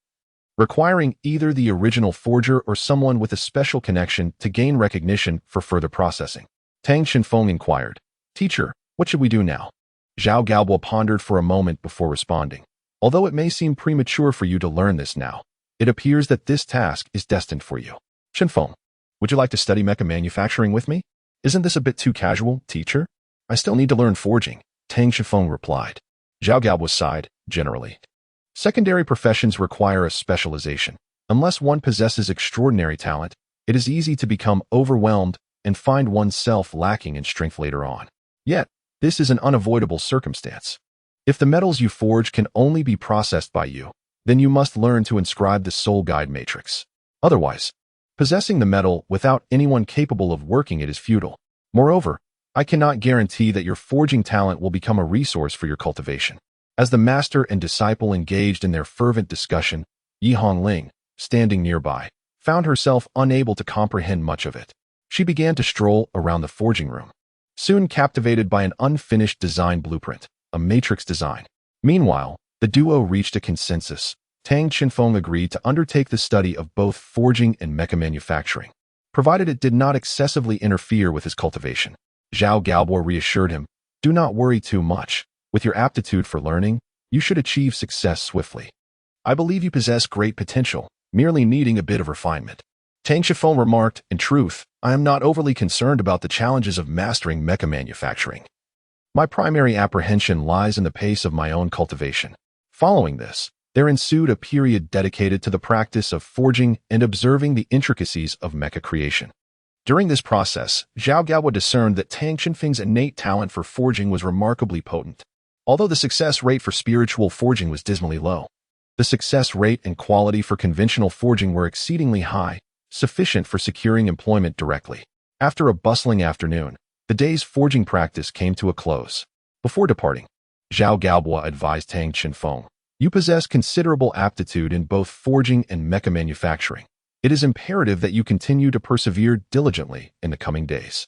requiring either the original forger or someone with a special connection to gain recognition for further processing. Tang Xinfeng inquired, "Teacher, what should we do now?" Zhao Gaobo pondered for a moment before responding. "Although it may seem premature for you to learn this now, it appears that this task is destined for you. Xinfeng, would you like to study mecha manufacturing with me? Isn't this a bit too casual, teacher?" "I still need to learn forging," Tang Xifeng replied. Zhao Gaobo sighed, generally. Secondary professions require a specialization. Unless one possesses extraordinary talent, it is easy to become overwhelmed and find oneself lacking in strength later on. Yet, this is an unavoidable circumstance. If the metals you forge can only be processed by you, then you must learn to inscribe the soul guide matrix. Otherwise, possessing the metal without anyone capable of working it is futile. Moreover, I cannot guarantee that your forging talent will become a resource for your cultivation. As the master and disciple engaged in their fervent discussion, Yi Hongling, standing nearby, found herself unable to comprehend much of it. She began to stroll around the forging room, soon captivated by an unfinished design blueprint, a matrix design. Meanwhile, the duo reached a consensus. Tang Qinfeng agreed to undertake the study of both forging and mecha manufacturing, provided it did not excessively interfere with his cultivation. Zhao Gaobo reassured him, "Do not worry too much. With your aptitude for learning, you should achieve success swiftly. I believe you possess great potential, merely needing a bit of refinement." Tang Qinfeng remarked, "In truth, I am not overly concerned about the challenges of mastering mecha manufacturing. My primary apprehension lies in the pace of my own cultivation." Following this, there ensued a period dedicated to the practice of forging and observing the intricacies of mecha creation. During this process, Zhao Gaobo discerned that Tang Qinfeng's innate talent for forging was remarkably potent. Although the success rate for spiritual forging was dismally low, the success rate and quality for conventional forging were exceedingly high, sufficient for securing employment directly. After a bustling afternoon, the day's forging practice came to a close. Before departing, Zhao Gaobo advised Tang Qinfeng, "You possess considerable aptitude in both forging and mecha manufacturing. It is imperative that you continue to persevere diligently in the coming days.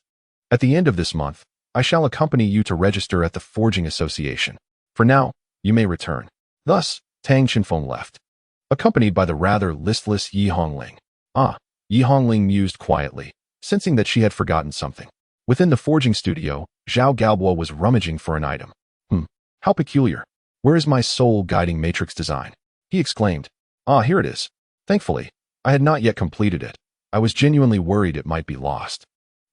At the end of this month, I shall accompany you to register at the Forging Association. For now, you may return." Thus, Tang Qinfeng left, accompanied by the rather listless Yi Hongling. Yi Hongling mused quietly, sensing that she had forgotten something. Within the forging studio, Zhao Gaobo was rummaging for an item. How peculiar. Where is my soul-guiding matrix design?" he exclaimed. Here it is. Thankfully, I had not yet completed it. I was genuinely worried it might be lost.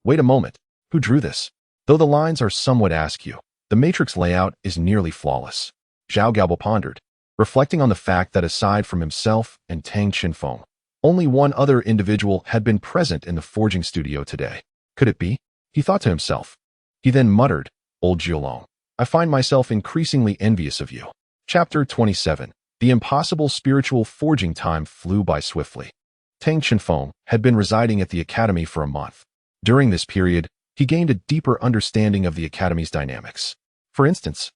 Wait a moment. Who drew this? Though the lines are somewhat askew, the matrix layout is nearly flawless. Zhao Gaobo pondered, reflecting on the fact that aside from himself and Tang Qinfeng, only one other individual had been present in the forging studio today. Could it be? He thought to himself. He then muttered, "Old Jiulong, I find myself increasingly envious of you." Chapter 27. The impossible spiritual forging time flew by swiftly. Tang Qinfeng had been residing at the academy for a month. During this period, he gained a deeper understanding of the academy's dynamics. For instance,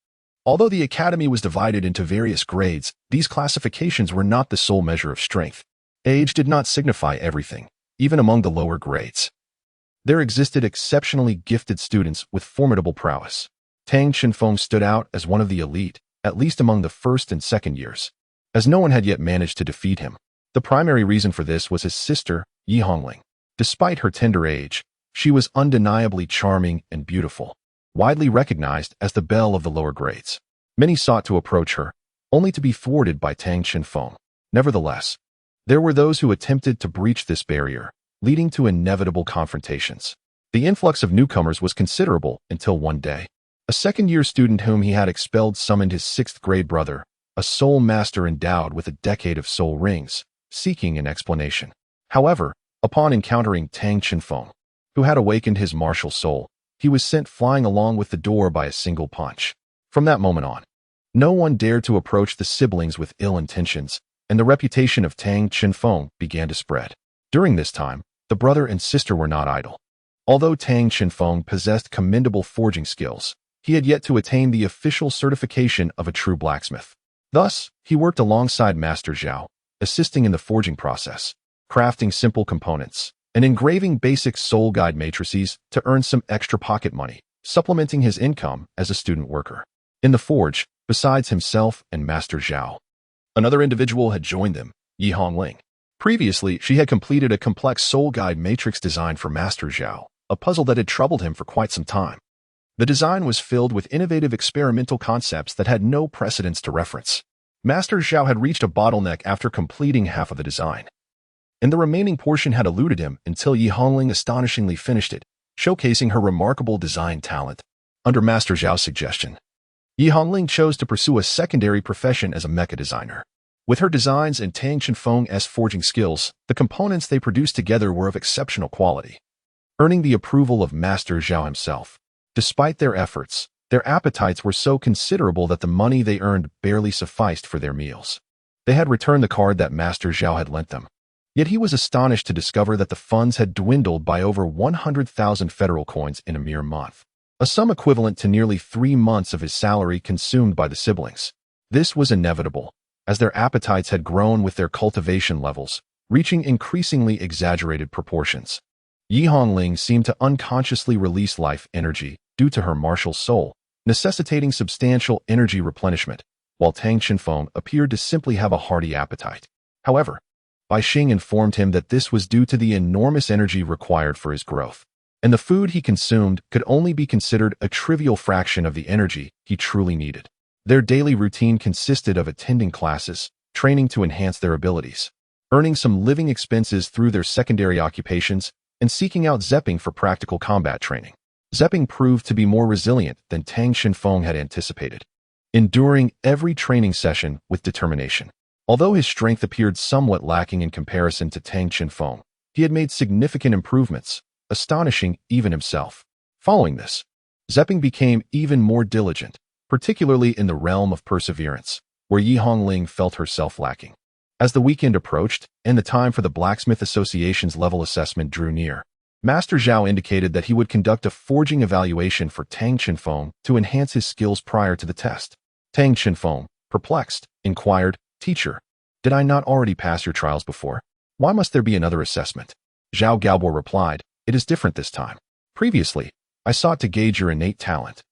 although the academy was divided into various grades, these classifications were not the sole measure of strength. Age did not signify everything, even among the lower grades. There existed exceptionally gifted students with formidable prowess. Tang Qinfeng stood out as one of the elite, at least among the first and second years, as no one had yet managed to defeat him. The primary reason for this was his sister, Yi Hongling. Despite her tender age, she was undeniably charming and beautiful, widely recognized as the belle of the lower grades. Many sought to approach her, only to be thwarted by Tang Qinfeng. Nevertheless, there were those who attempted to breach this barrier, leading to inevitable confrontations. The influx of newcomers was considerable until one day, a second-year student whom he had expelled summoned his sixth-grade brother, a soul master endowed with a decade of soul rings, seeking an explanation. However, upon encountering Tang Qinfeng, who had awakened his martial soul, he was sent flying along with the door by a single punch. From that moment on, no one dared to approach the siblings with ill intentions, and the reputation of Tang Qinfeng began to spread. During this time, the brother and sister were not idle. Although Tang Qinfeng possessed commendable forging skills, he had yet to attain the official certification of a true blacksmith. Thus, he worked alongside Master Zhao, assisting in the forging process, crafting simple components, and engraving basic soul guide matrices to earn some extra pocket money, supplementing his income as a student worker. In the forge, besides himself and Master Zhao, another individual had joined them, Yi Hongling. Previously, she had completed a complex soul guide matrix design for Master Zhao, a puzzle that had troubled him for quite some time. The design was filled with innovative experimental concepts that had no precedents to reference. Master Zhao had reached a bottleneck after completing half of the design, and the remaining portion had eluded him until Yi Hongling astonishingly finished it, showcasing her remarkable design talent. Under Master Zhao's suggestion, Yi Hongling chose to pursue a secondary profession as a mecha designer. With her designs and Tang Chenfeng's forging skills, the components they produced together were of exceptional quality, earning the approval of Master Zhao himself. Despite their efforts, their appetites were so considerable that the money they earned barely sufficed for their meals. They had returned the card that Master Zhao had lent them. Yet he was astonished to discover that the funds had dwindled by over 100,000 federal coins in a mere month, a sum equivalent to nearly 3 months of his salary consumed by the siblings. This was inevitable, as their appetites had grown with their cultivation levels, reaching increasingly exaggerated proportions. Yi Hongling seemed to unconsciously release life energy due to her martial soul, necessitating substantial energy replenishment, while Tang Chenfeng appeared to simply have a hearty appetite. However, Bai Xing informed him that this was due to the enormous energy required for his growth, and the food he consumed could only be considered a trivial fraction of the energy he truly needed. Their daily routine consisted of attending classes, training to enhance their abilities, earning some living expenses through their secondary occupations, and seeking out Zepping for practical combat training. Zepping proved to be more resilient than Tang Chenfeng had anticipated, enduring every training session with determination. Although his strength appeared somewhat lacking in comparison to Tang Chenfeng, he had made significant improvements, astonishing even himself. Following this, Zepping became even more diligent, particularly in the realm of perseverance, where Yi Hongling felt herself lacking. As the weekend approached and the time for the Blacksmith Association's level assessment drew near, Master Zhao indicated that he would conduct a forging evaluation for Tang Chenfeng to enhance his skills prior to the test. Tang Chenfeng, perplexed, inquired, "Teacher, did I not already pass your trials before? Why must there be another assessment?" Zhao Gaobo replied, "It is different this time. Previously, I sought to gauge your innate talent,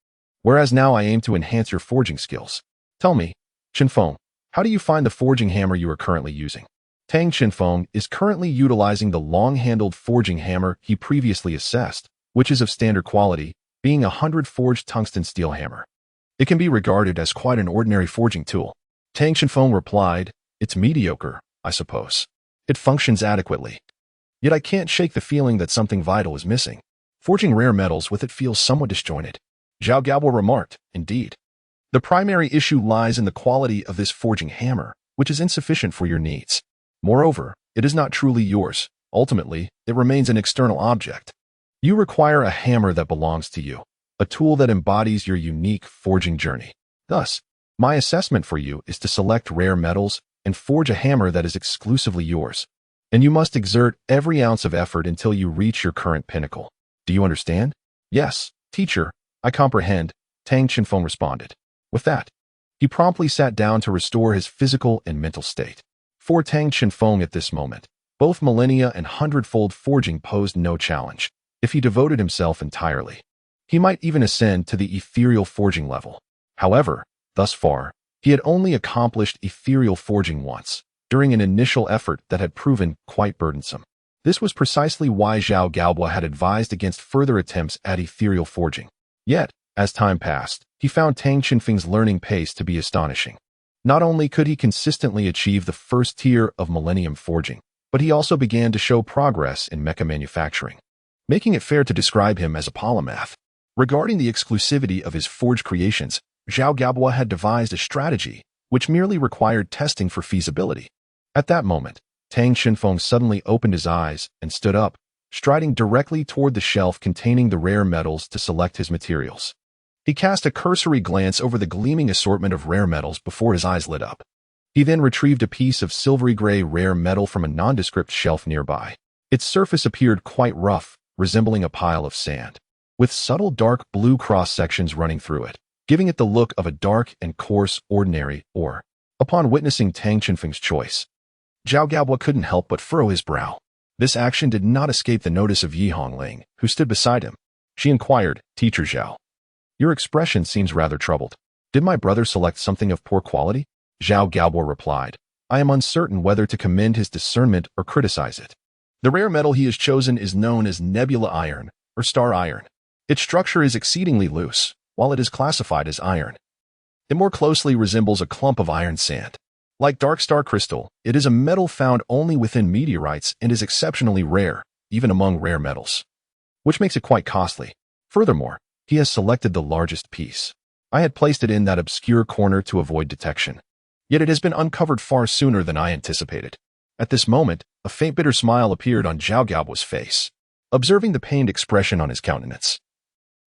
whereas now I aim to enhance your forging skills. Tell me, Chenfeng, how do you find the forging hammer you are currently using?" Tang Chenfeng is currently utilizing the long-handled forging hammer he previously assessed, which is of standard quality, being a 100-forged tungsten steel hammer. It can be regarded as quite an ordinary forging tool. Tang Chenfeng replied, "It's mediocre, I suppose. It functions adequately. Yet I can't shake the feeling that something vital is missing. Forging rare metals with it feels somewhat disjointed." Zhao Gaobo remarked, "Indeed. The primary issue lies in the quality of this forging hammer, which is insufficient for your needs. Moreover, it is not truly yours. Ultimately, it remains an external object. You require a hammer that belongs to you, a tool that embodies your unique forging journey. Thus, my assessment for you is to select rare metals and forge a hammer that is exclusively yours. And you must exert every ounce of effort until you reach your current pinnacle. Do you understand?" "Yes, teacher, I comprehend," Tang Chenfeng responded. With that, he promptly sat down to restore his physical and mental state. For Tang Chenfeng at this moment, both millennia and hundredfold forging posed no challenge. If he devoted himself entirely, he might even ascend to the ethereal forging level. However, thus far, he had only accomplished ethereal forging once, during an initial effort that had proven quite burdensome. This was precisely why Zhao Gaobo had advised against further attempts at ethereal forging. Yet, as time passed, he found Tang Chenfeng's learning pace to be astonishing. Not only could he consistently achieve the first tier of Millennium Forging, but he also began to show progress in mecha manufacturing, making it fair to describe him as a polymath. Regarding the exclusivity of his forged creations, Zhao Gaobo had devised a strategy which merely required testing for feasibility. At that moment, Tang Chenfeng suddenly opened his eyes and stood up, striding directly toward the shelf containing the rare metals to select his materials. He cast a cursory glance over the gleaming assortment of rare metals before his eyes lit up. He then retrieved a piece of silvery gray rare metal from a nondescript shelf nearby. Its surface appeared quite rough, resembling a pile of sand, with subtle dark blue cross-sections running through it, giving it the look of a dark and coarse ordinary ore. Upon witnessing Tang Chenfeng's choice, Zhao Gaobo couldn't help but furrow his brow. This action did not escape the notice of Yi Hongling, who stood beside him. She inquired, "Teacher Zhao, your expression seems rather troubled. Did my brother select something of poor quality?" Zhao Gaobo replied, "I am uncertain whether to commend his discernment or criticize it. The rare metal he has chosen is known as nebula iron, or star iron. Its structure is exceedingly loose, while it is classified as iron. It more closely resembles a clump of iron sand. Like dark star crystal, it is a metal found only within meteorites and is exceptionally rare, even among rare metals, which makes it quite costly. Furthermore, he has selected the largest piece. I had placed it in that obscure corner to avoid detection." Yet it has been uncovered far sooner than I anticipated. At this moment, a faint bitter smile appeared on Zhao Gaobo's face, observing the pained expression on his countenance.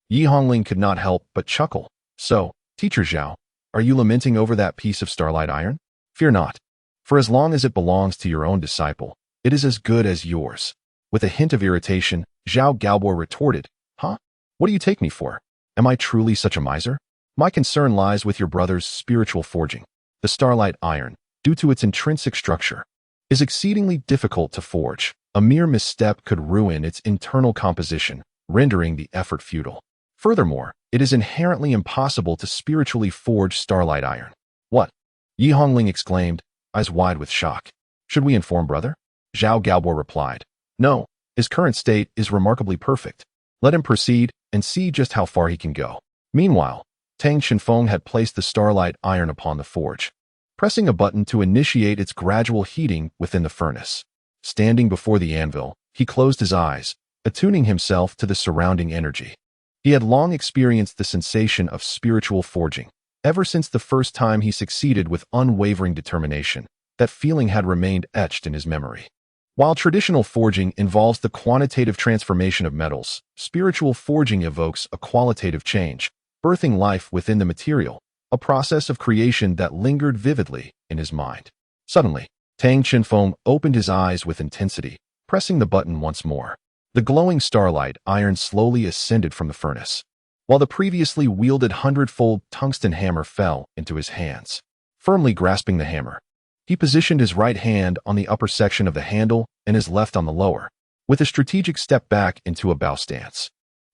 Yi Hongling could not help but chuckle. So, Teacher Zhao, are you lamenting over that piece of starlight iron? Fear not, for as long as it belongs to your own disciple, it is as good as yours. With a hint of irritation, Zhao Gaobo retorted, Huh? What do you take me for? Am I truly such a miser? My concern lies with your brother's spiritual forging. The starlight iron, due to its intrinsic structure, is exceedingly difficult to forge. A mere misstep could ruin its internal composition, rendering the effort futile. Furthermore, it is inherently impossible to spiritually forge starlight iron. What? Yi Hongling exclaimed, eyes wide with shock. Should we inform brother? Zhao Gaobo replied. No, his current state is remarkably perfect. Let him proceed and see just how far he can go. Meanwhile, Tang Shenfeng had placed the starlight iron upon the forge, pressing a button to initiate its gradual heating within the furnace. Standing before the anvil, he closed his eyes, attuning himself to the surrounding energy. He had long experienced the sensation of spiritual forging. Ever since the first time he succeeded with unwavering determination, that feeling had remained etched in his memory. While traditional forging involves the quantitative transformation of metals, spiritual forging evokes a qualitative change, birthing life within the material, a process of creation that lingered vividly in his mind. Suddenly, Tang Shenfeng opened his eyes with intensity, pressing the button once more. The glowing starlight iron slowly ascended from the furnace, while the previously wielded hundredfold tungsten hammer fell into his hands. Firmly grasping the hammer, he positioned his right hand on the upper section of the handle and his left on the lower, with a strategic step back into a bow stance.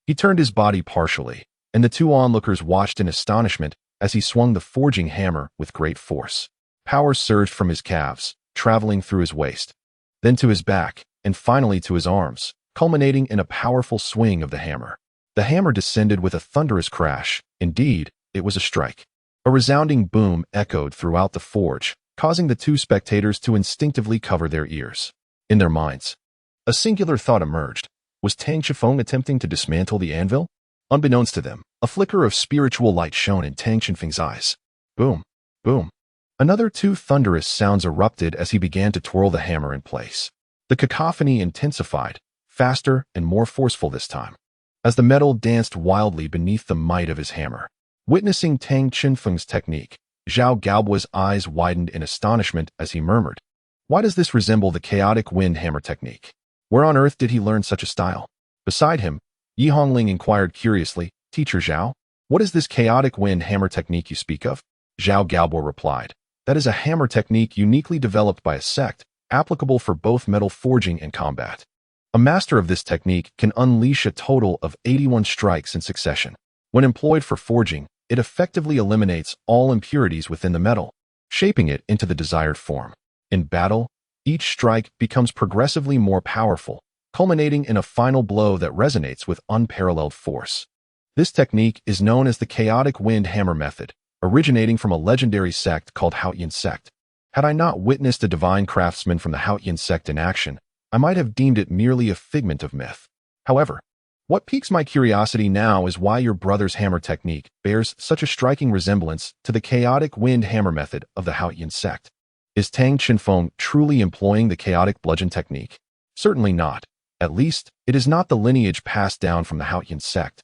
He turned his body partially, and the two onlookers watched in astonishment as he swung the forging hammer with great force. Power surged from his calves, traveling through his waist, then to his back, and finally to his arms, culminating in a powerful swing of the hammer. The hammer descended with a thunderous crash. Indeed, it was a strike. A resounding boom echoed throughout the forge, causing the two spectators to instinctively cover their ears. In their minds, a singular thought emerged. Was Tang Shenfeng attempting to dismantle the anvil? Unbeknownst to them, a flicker of spiritual light shone in Tang Shenfeng's eyes. Boom, boom. Another two thunderous sounds erupted as he began to twirl the hammer in place. The cacophony intensified, faster and more forceful this time, as the metal danced wildly beneath the might of his hammer. Witnessing Tang Shenfeng's technique, Zhao Gaobo's eyes widened in astonishment as he murmured, Why does this resemble the chaotic wind hammer technique? Where on earth did he learn such a style? Beside him, Yi Hongling inquired curiously, Teacher Zhao, what is this chaotic wind hammer technique you speak of? Zhao Gaobo replied, That is a hammer technique uniquely developed by a sect, applicable for both metal forging and combat. A master of this technique can unleash a total of 81 strikes in succession. When employed for forging, it effectively eliminates all impurities within the metal, shaping it into the desired form. In battle, each strike becomes progressively more powerful, culminating in a final blow that resonates with unparalleled force. This technique is known as the chaotic wind hammer method, originating from a legendary sect called Haotian sect. Had I not witnessed a divine craftsman from the Haotian sect in action, I might have deemed it merely a figment of myth. However, what piques my curiosity now is why your brother's hammer technique bears such a striking resemblance to the chaotic wind hammer method of the Haotian sect. Is Tang Shenfeng truly employing the chaotic bludgeon technique? Certainly not. At least, it is not the lineage passed down from the Haotian sect,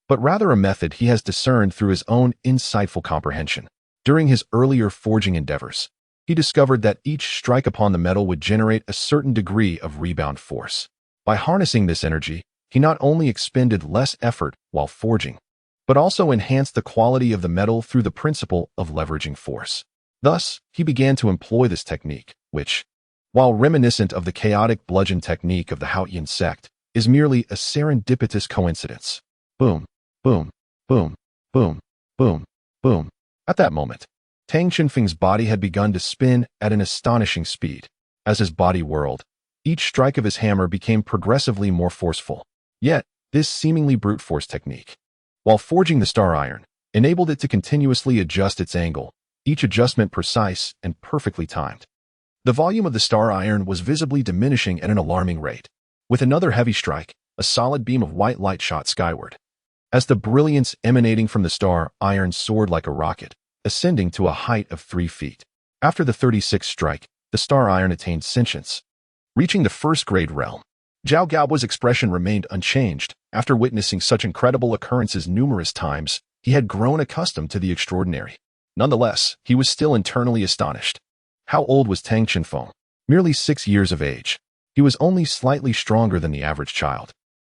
but rather a method he has discerned through his own insightful comprehension. During his earlier forging endeavors, he discovered that each strike upon the metal would generate a certain degree of rebound force. By harnessing this energy, he not only expended less effort while forging, but also enhanced the quality of the metal through the principle of leveraging force. Thus, he began to employ this technique, which, while reminiscent of the chaotic bludgeon technique of the Haotian sect, is merely a serendipitous coincidence. Boom, boom, boom, boom, boom, boom. At that moment, Tang Shenfeng's body had begun to spin at an astonishing speed. As his body whirled, each strike of his hammer became progressively more forceful. Yet, this seemingly brute force technique, while forging the star iron, enabled it to continuously adjust its angle, each adjustment precise and perfectly timed. The volume of the star iron was visibly diminishing at an alarming rate. With another heavy strike, a solid beam of white light shot skyward, as the brilliance emanating from the star iron soared like a rocket, ascending to a height of 3 feet. After the 36th strike, the star iron attained sentience, reaching the first-grade realm. Zhao Gao's expression remained unchanged. After witnessing such incredible occurrences numerous times, he had grown accustomed to the extraordinary. Nonetheless, he was still internally astonished. How old was Tang Qinfeng? Merely 6 years of age. He was only slightly stronger than the average child.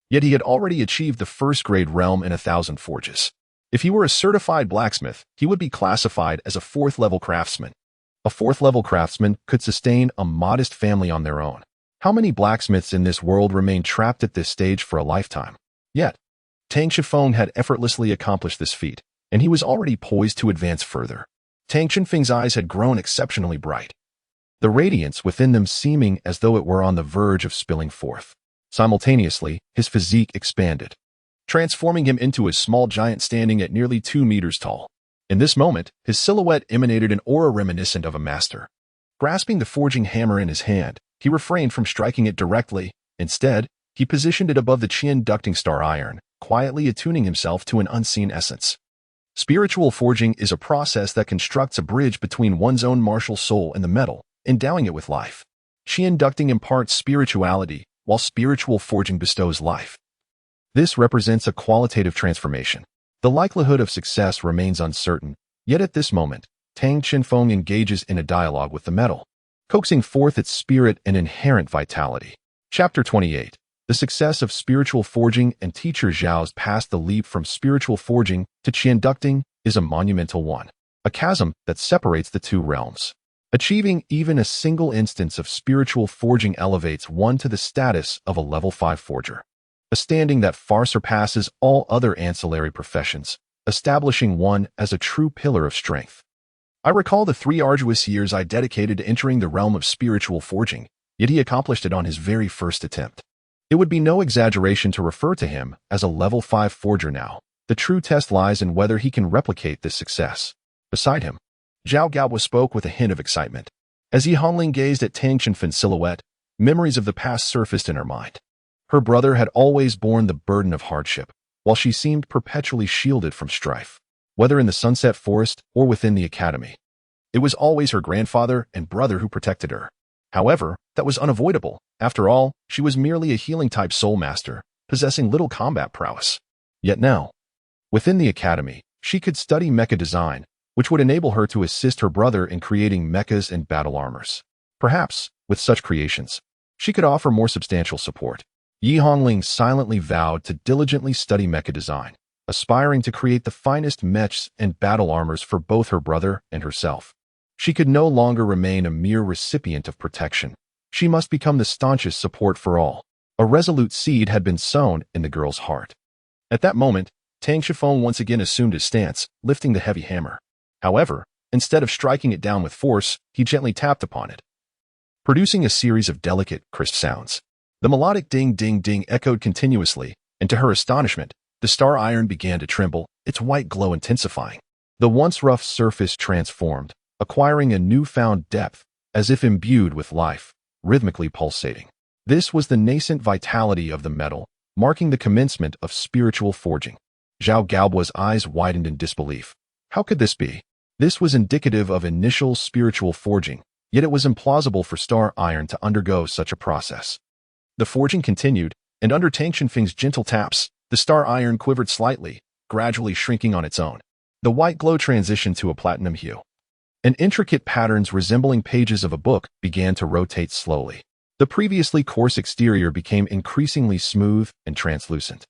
Yet he had already achieved the first-grade realm in 1,000 forges. If he were a certified blacksmith, he would be classified as a 4th-level craftsman. A 4th-level craftsman could sustain a modest family on their own. How many blacksmiths in this world remain trapped at this stage for a lifetime? Yet, Tang Qinfeng had effortlessly accomplished this feat, and he was already poised to advance further. Tang Qinfeng's eyes had grown exceptionally bright, the radiance within them seeming as though it were on the verge of spilling forth. Simultaneously, his physique expanded, transforming him into a small giant standing at nearly 2 meters tall. In this moment, his silhouette emanated an aura reminiscent of a master. Grasping the forging hammer in his hand, he refrained from striking it directly. Instead, he positioned it above the Qian ducting star iron, quietly attuning himself to an unseen essence. Spiritual forging is a process that constructs a bridge between one's own martial soul and the metal, endowing it with life. Qian ducting imparts spirituality, while spiritual forging bestows life. This represents a qualitative transformation. The likelihood of success remains uncertain, yet at this moment, Tang Qinfeng engages in a dialogue with the metal, coaxing forth its spirit and inherent vitality. Chapter 28. The success of spiritual forging and teacher Zhao's past the leap from spiritual forging to Qian ducting is a monumental one, a chasm that separates the two realms. Achieving even a single instance of spiritual forging elevates one to the status of a level 5 forger, a standing that far surpasses all other ancillary professions, establishing one as a true pillar of strength. I recall the 3 arduous years I dedicated to entering the realm of spiritual forging, yet he accomplished it on his very first attempt. It would be no exaggeration to refer to him as a level 5 forger now. The true test lies in whether he can replicate this success. Beside him, Zhao Gaobo spoke with a hint of excitement. As Yi Hongling gazed at Tang Qinfeng's silhouette, memories of the past surfaced in her mind. Her brother had always borne the burden of hardship, while she seemed perpetually shielded from strife. Whether in the Sunset Forest or within the academy, it was always her grandfather and brother who protected her. However, that was unavoidable. After all, she was merely a healing-type soul master, possessing little combat prowess. Yet now, within the academy, she could study mecha design, which would enable her to assist her brother in creating mechas and battle armors. Perhaps, with such creations, she could offer more substantial support. Yi Hongling silently vowed to diligently study mecha design, aspiring to create the finest mechs and battle armors for both her brother and herself. She could no longer remain a mere recipient of protection. She must become the staunchest support for all. A resolute seed had been sown in the girl's heart. At that moment, Tang Qinfeng once again assumed his stance, lifting the heavy hammer. However, instead of striking it down with force, he gently tapped upon it, producing a series of delicate, crisp sounds. The melodic ding-ding-ding echoed continuously, and to her astonishment, the star iron began to tremble, its white glow intensifying. The once rough surface transformed, acquiring a newfound depth, as if imbued with life, rhythmically pulsating. This was the nascent vitality of the metal, marking the commencement of spiritual forging. Zhao Gaobo's eyes widened in disbelief. How could this be? This was indicative of initial spiritual forging, yet it was implausible for star iron to undergo such a process. The forging continued, and under Tang Qinfeng's gentle taps, the star iron quivered slightly, gradually shrinking on its own. The white glow transitioned to a platinum hue, and intricate patterns resembling pages of a book began to rotate slowly. The previously coarse exterior became increasingly smooth and translucent,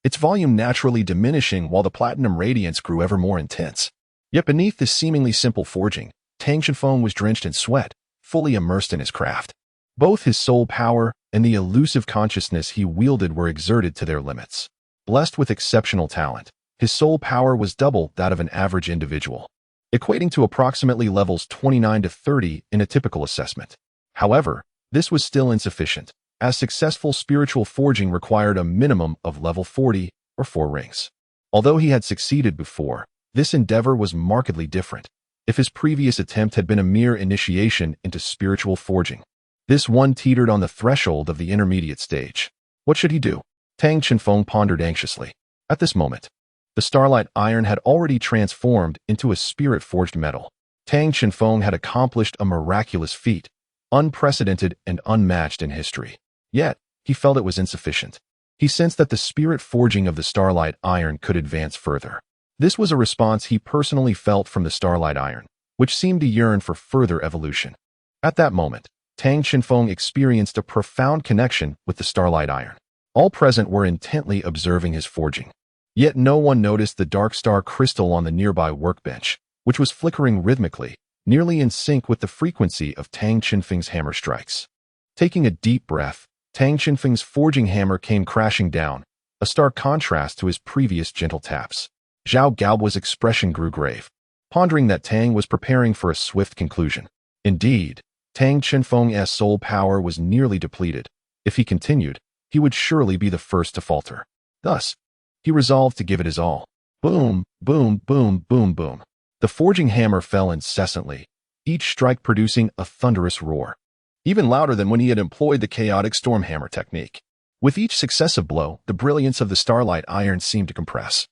its volume naturally diminishing while the platinum radiance grew ever more intense. Yet beneath this seemingly simple forging, Tang Qinfeng was drenched in sweat, fully immersed in his craft. Both his soul power and the elusive consciousness he wielded were exerted to their limits. Blessed with exceptional talent, his soul power was double that of an average individual, equating to approximately levels 29 to 30 in a typical assessment. However, this was still insufficient, as successful spiritual forging required a minimum of level 40 or 4 rings. Although he had succeeded before, this endeavor was markedly different. If his previous attempt had been a mere initiation into spiritual forging, this one teetered on the threshold of the intermediate stage. What should he do? Tang Qinfeng pondered anxiously. At this moment, the starlight iron had already transformed into a spirit-forged metal. Tang Chenfeng had accomplished a miraculous feat, unprecedented and unmatched in history. Yet, he felt it was insufficient. He sensed that the spirit forging of the Starlight Iron could advance further. This was a response he personally felt from the Starlight Iron, which seemed to yearn for further evolution. At that moment, Tang Chenfeng experienced a profound connection with the Starlight Iron. All present were intently observing his forging. Yet no one noticed the dark star crystal on the nearby workbench, which was flickering rhythmically, nearly in sync with the frequency of Tang Chenfeng's hammer strikes. Taking a deep breath, Tang Chenfeng's forging hammer came crashing down, a stark contrast to his previous gentle taps. Zhao Gaobuo's expression grew grave, pondering that Tang was preparing for a swift conclusion. Indeed, Tang Chenfeng's soul power was nearly depleted. If he continued, he would surely be the first to falter. Thus, he resolved to give it his all. Boom, boom, boom, boom, boom. The forging hammer fell incessantly, each strike producing a thunderous roar, even louder than when he had employed the chaotic storm hammer technique. With each successive blow, the brilliance of the Starlight Iron seemed to compress,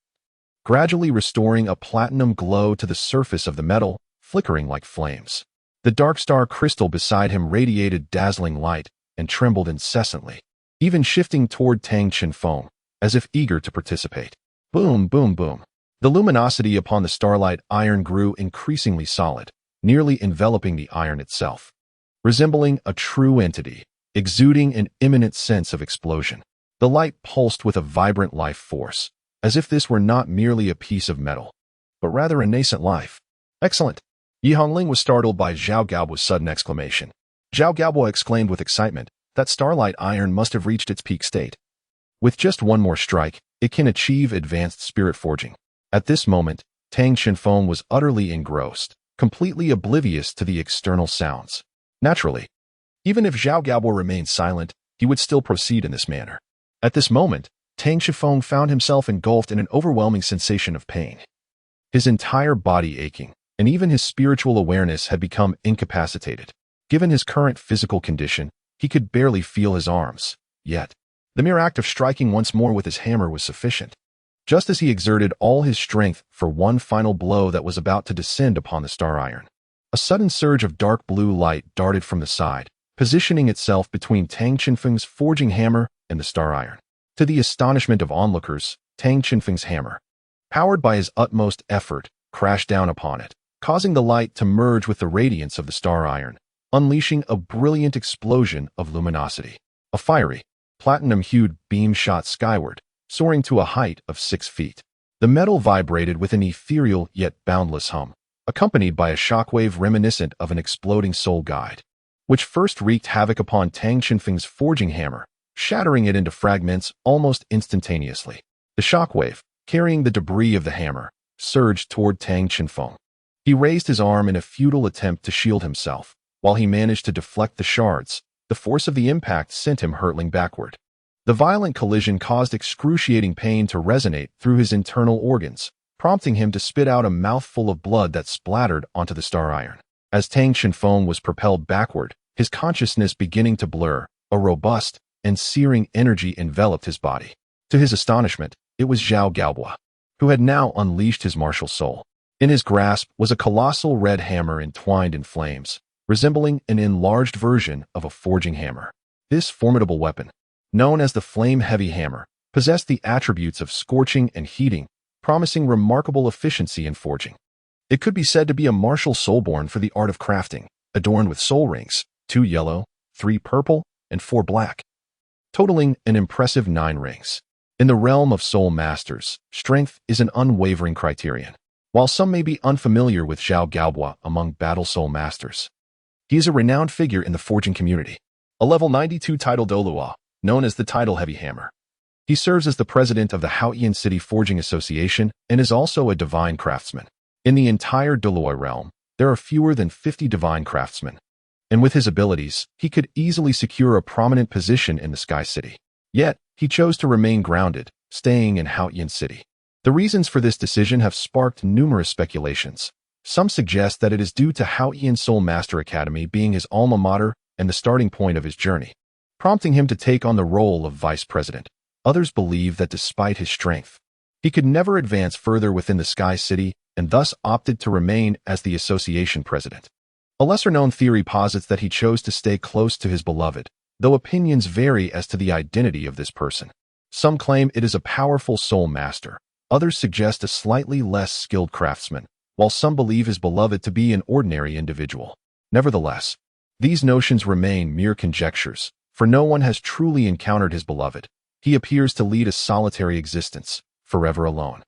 gradually restoring a platinum glow to the surface of the metal, flickering like flames. The dark star crystal beside him radiated dazzling light and trembled incessantly, even shifting toward Tang Chenfeng, as if eager to participate. Boom, boom, boom. The luminosity upon the Starlight Iron grew increasingly solid, nearly enveloping the iron itself, resembling a true entity, exuding an imminent sense of explosion. The light pulsed with a vibrant life force, as if this were not merely a piece of metal, but rather a nascent life. Excellent! Yi Hongling was startled by Zhao Gaobuo's sudden exclamation. Zhao Gaobuo exclaimed with excitement, that Starlight Iron must have reached its peak state. With just one more strike, it can achieve advanced spirit forging. At this moment, Tang Chenfeng was utterly engrossed, completely oblivious to the external sounds. Naturally, even if Zhao Gaobuo remained silent, he would still proceed in this manner. At this moment, Tang Chenfeng found himself engulfed in an overwhelming sensation of pain. His entire body aching, and even his spiritual awareness had become incapacitated. Given his current physical condition, he could barely feel his arms. Yet, the mere act of striking once more with his hammer was sufficient. Just as he exerted all his strength for one final blow that was about to descend upon the star iron, a sudden surge of dark blue light darted from the side, positioning itself between Tang Chenfeng's forging hammer and the star iron. To the astonishment of onlookers, Tang Chenfeng's hammer, powered by his utmost effort, crashed down upon it, causing the light to merge with the radiance of the star iron, unleashing a brilliant explosion of luminosity. A fiery, platinum-hued beam shot skyward, soaring to a height of 6 feet. The metal vibrated with an ethereal yet boundless hum, accompanied by a shockwave reminiscent of an exploding soul guide, which first wreaked havoc upon Tang Chenfeng's forging hammer, shattering it into fragments almost instantaneously. The shockwave, carrying the debris of the hammer, surged toward Tang Chenfeng. He raised his arm in a futile attempt to shield himself. While he managed to deflect the shards, the force of the impact sent him hurtling backward. The violent collision caused excruciating pain to resonate through his internal organs, prompting him to spit out a mouthful of blood that splattered onto the star iron. As Tang Chenfeng was propelled backward, his consciousness beginning to blur, a robust and searing energy enveloped his body. To his astonishment, it was Zhao Gaobuo, who had now unleashed his martial soul. In his grasp was a colossal red hammer entwined in flames, resembling an enlarged version of a forging hammer. This formidable weapon, known as the flame-heavy hammer, possessed the attributes of scorching and heating, promising remarkable efficiency in forging. It could be said to be a martial soulborn for the art of crafting, adorned with soul rings, 2 yellow, 3 purple, and 4 black, totaling an impressive 9 rings. In the realm of soul masters, strength is an unwavering criterion. While some may be unfamiliar with Zhao Gaobuo among battle soul masters, he is a renowned figure in the forging community. A level 92 title Douluo, known as the Title Heavy Hammer. He serves as the president of the Haotian City Forging Association and is also a divine craftsman. In the entire Douluo realm, there are fewer than 50 divine craftsmen, and with his abilities, he could easily secure a prominent position in the Sky City. Yet, he chose to remain grounded, staying in Haotian City. The reasons for this decision have sparked numerous speculations. Some suggest that it is due to Haotian Soul Master Academy being his alma mater and the starting point of his journey, prompting him to take on the role of vice president. Others believe that despite his strength, he could never advance further within the Sky City and thus opted to remain as the association president. A lesser-known theory posits that he chose to stay close to his beloved, though opinions vary as to the identity of this person. Some claim it is a powerful soul master, others suggest a slightly less skilled craftsman, while some believe his beloved to be an ordinary individual. Nevertheless, these notions remain mere conjectures, for no one has truly encountered his beloved. He appears to lead a solitary existence, forever alone.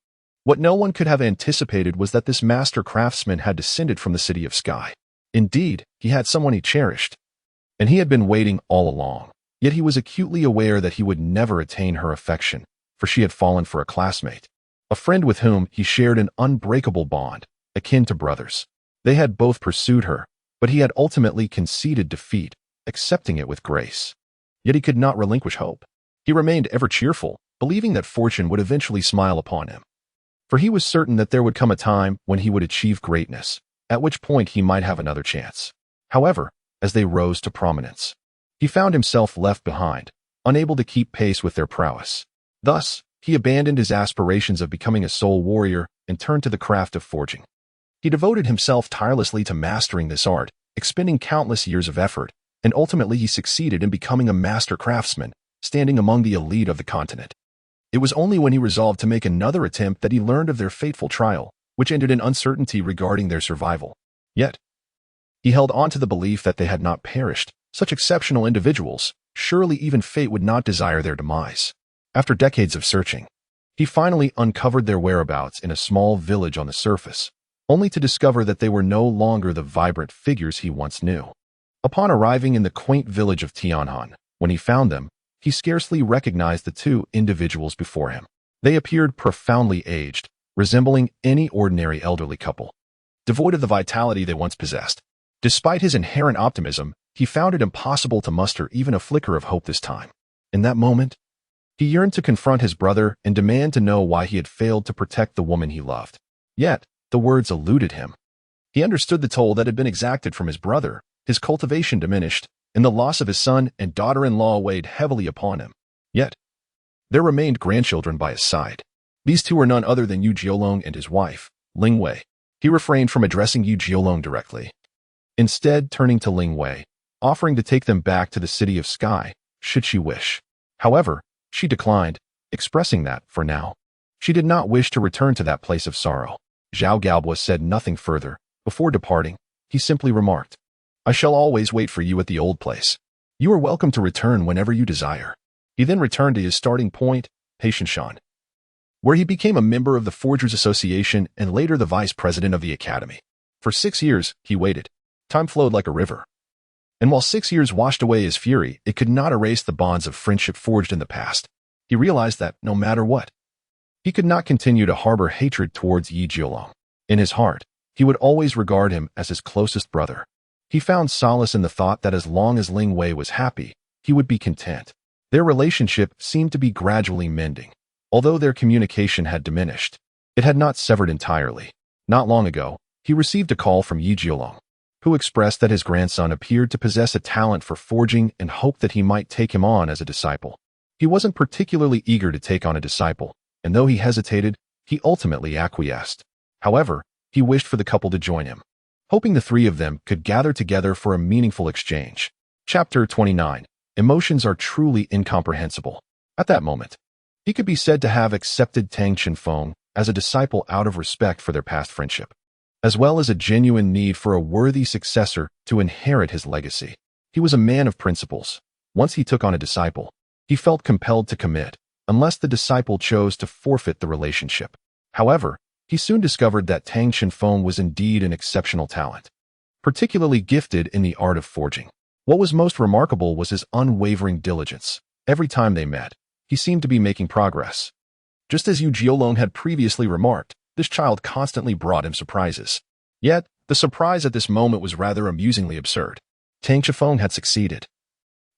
What no one could have anticipated was that this master craftsman had descended from the city of Sky. Indeed, he had someone he cherished, and he had been waiting all along. Yet he was acutely aware that he would never attain her affection, for she had fallen for a classmate, a friend with whom he shared an unbreakable bond, akin to brothers. They had both pursued her, but he had ultimately conceded defeat, accepting it with grace. Yet he could not relinquish hope. He remained ever cheerful, believing that fortune would eventually smile upon him. For he was certain that there would come a time when he would achieve greatness, at which point he might have another chance. However, as they rose to prominence, he found himself left behind, unable to keep pace with their prowess. Thus, he abandoned his aspirations of becoming a soul warrior and turned to the craft of forging. He devoted himself tirelessly to mastering this art, expending countless years of effort, and ultimately he succeeded in becoming a master craftsman, standing among the elite of the continent. It was only when he resolved to make another attempt that he learned of their fateful trial, which ended in uncertainty regarding their survival. Yet, he held on to the belief that they had not perished. Such exceptional individuals, surely even fate would not desire their demise. After decades of searching, he finally uncovered their whereabouts in a small village on the surface, only to discover that they were no longer the vibrant figures he once knew. Upon arriving in the quaint village of Tianhan, when he found them, he scarcely recognized the two individuals before him. They appeared profoundly aged, resembling any ordinary elderly couple, devoid of the vitality they once possessed. Despite his inherent optimism, he found it impossible to muster even a flicker of hope this time. In that moment, he yearned to confront his brother and demand to know why he had failed to protect the woman he loved. Yet, the words eluded him. He understood the toll that had been exacted from his brother, his cultivation diminished, and the loss of his son and daughter-in-law weighed heavily upon him. Yet, there remained grandchildren by his side. These two were none other than Yu Jiolong and his wife, Ling Wei. He refrained from addressing Yu Jiolong directly, instead turning to Ling Wei, offering to take them back to the city of Sky, should she wish. However, she declined, expressing that, for now, she did not wish to return to that place of sorrow. Zhao Galbua said nothing further. Before departing, he simply remarked, "I shall always wait for you at the old place. You are welcome to return whenever you desire." He then returned to his starting point, Haitianshan, where he became a member of the Forgers Association and later the vice president of the academy. For 6 years, he waited. Time flowed like a river. And while 6 years washed away his fury, it could not erase the bonds of friendship forged in the past. He realized that, no matter what, he could not continue to harbor hatred towards Yi Jiolong. In his heart, he would always regard him as his closest brother. He found solace in the thought that as long as Ling Wei was happy, he would be content. Their relationship seemed to be gradually mending. Although their communication had diminished, it had not severed entirely. Not long ago, he received a call from Yi Jiolong, who expressed that his grandson appeared to possess a talent for forging and hoped that he might take him on as a disciple. He wasn't particularly eager to take on a disciple, and though he hesitated, he ultimately acquiesced. However, he wished for the couple to join him, hoping the three of them could gather together for a meaningful exchange. Chapter 29. Emotions are truly incomprehensible. At that moment, he could be said to have accepted Tang Chenfeng as a disciple out of respect for their past friendship, as well as a genuine need for a worthy successor to inherit his legacy. He was a man of principles. Once he took on a disciple, he felt compelled to commit, unless the disciple chose to forfeit the relationship. However, he soon discovered that Tang Chenfeng was indeed an exceptional talent, particularly gifted in the art of forging. What was most remarkable was his unwavering diligence. Every time they met, he seemed to be making progress. Just as Yu Jiolong had previously remarked, this child constantly brought him surprises. Yet, the surprise at this moment was rather amusingly absurd. Tang Chenfeng had succeeded.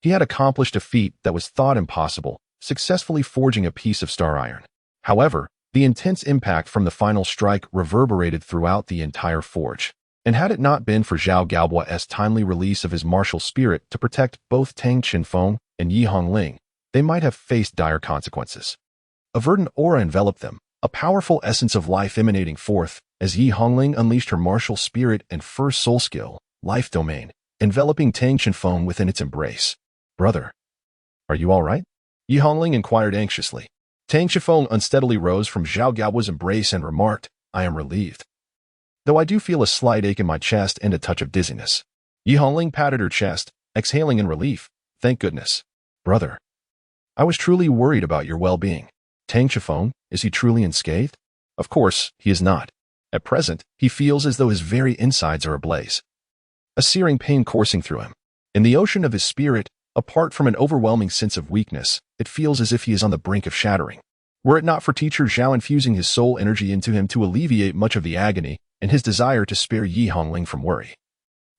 He had accomplished a feat that was thought impossible, successfully forging a piece of star iron. However, the intense impact from the final strike reverberated throughout the entire forge. And had it not been for Zhao Galbua's timely release of his martial spirit to protect both Tang Chenfeng and Yi Hongling, they might have faced dire consequences. A verdant aura enveloped them, a powerful essence of life emanating forth, as Yi Hongling unleashed her martial spirit and first soul skill, life domain, enveloping Tang Chenfeng within its embrace. Brother, are you all right? Yi Hongling inquired anxiously. Tang Chenfeng unsteadily rose from Zhao Gao's embrace and remarked, I am relieved, though I do feel a slight ache in my chest and a touch of dizziness. Yi Hongling patted her chest, exhaling in relief. Thank goodness. Brother, I was truly worried about your well-being. Tang Chenfeng, is he truly unscathed? Of course, he is not. At present, he feels as though his very insides are ablaze. A searing pain coursing through him. In the ocean of his spirit, apart from an overwhelming sense of weakness, it feels as if he is on the brink of shattering. Were it not for teacher Zhao infusing his soul energy into him to alleviate much of the agony and his desire to spare Yi Hongling from worry,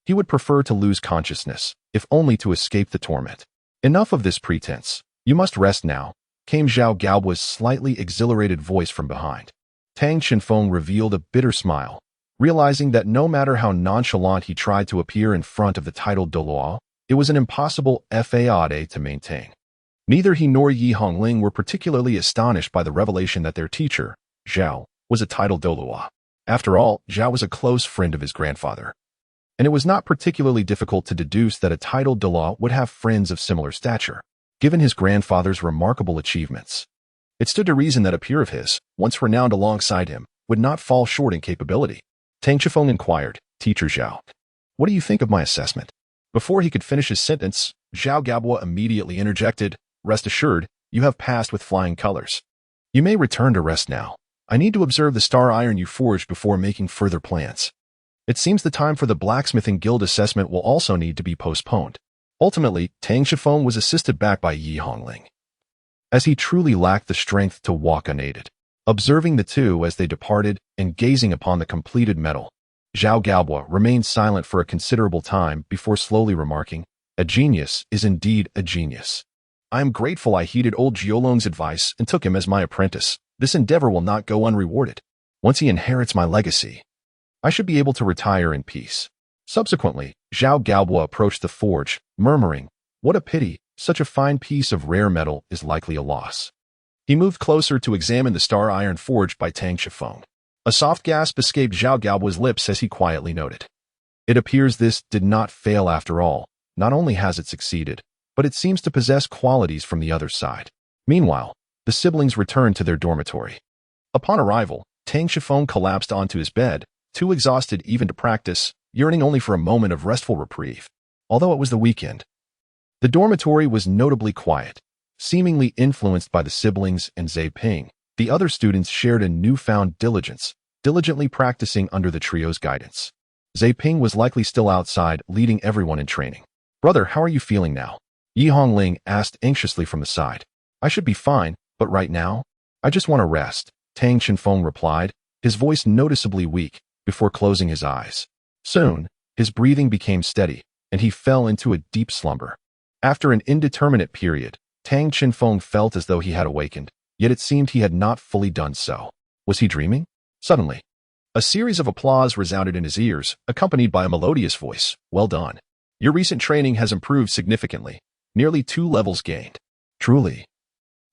he would prefer to lose consciousness, if only to escape the torment. Enough of this pretense. You must rest now, came Zhao Gao's slightly exhilarated voice from behind. Tang Chenfeng revealed a bitter smile, realizing that no matter how nonchalant he tried to appear in front of the titled Douluo, it was an impossible faade to maintain. Neither he nor Yi Hongling were particularly astonished by the revelation that their teacher, Zhao, was a titled Douluo. After all, Zhao was a close friend of his grandfather, and it was not particularly difficult to deduce that a titled Douluo would have friends of similar stature. Given his grandfather's remarkable achievements, it stood to reason that a peer of his, once renowned alongside him, would not fall short in capability. Tang Chenfeng inquired, Teacher Zhao, what do you think of my assessment? Before he could finish his sentence, Zhao Gabwa immediately interjected, Rest assured, you have passed with flying colors. You may return to rest now. I need to observe the star iron you forged before making further plans. It seems the time for the Blacksmithing Guild assessment will also need to be postponed. Ultimately, Tang Chenfeng was assisted back by Yi Hongling, as he truly lacked the strength to walk unaided. Observing the two as they departed and gazing upon the completed medal, Zhao Gaobo remained silent for a considerable time before slowly remarking, A genius is indeed a genius. I am grateful I heeded old Jiolong's advice and took him as my apprentice. This endeavor will not go unrewarded. Once he inherits my legacy, I should be able to retire in peace. Subsequently, Zhao Gaobo approached the forge, murmuring, What a pity, such a fine piece of rare metal is likely a loss. He moved closer to examine the star iron forged by Tang Chenfeng. A soft gasp escaped Zhao Gaobo's lips as he quietly noted, It appears this did not fail after all. Not only has it succeeded, but it seems to possess qualities from the other side. Meanwhile, the siblings returned to their dormitory. Upon arrival, Tang Chenfeng collapsed onto his bed, too exhausted even to practice, yearning only for a moment of restful reprieve. Although it was the weekend, the dormitory was notably quiet. Seemingly influenced by the siblings and Zhe Ping, the other students shared a newfound diligence, diligently practicing under the trio's guidance. Zhe Ping was likely still outside, leading everyone in training. Brother, how are you feeling now? Yi Hongling asked anxiously from the side. I should be fine, but right now, I just want to rest, Tang Chenfeng replied, his voice noticeably weak, before closing his eyes. Soon, his breathing became steady, and he fell into a deep slumber. After an indeterminate period, Tang Chenfeng felt as though he had awakened, yet it seemed he had not fully done so. Was he dreaming? Suddenly, a series of applause resounded in his ears, accompanied by a melodious voice. Well done. Your recent training has improved significantly. Nearly 2 levels gained. Truly,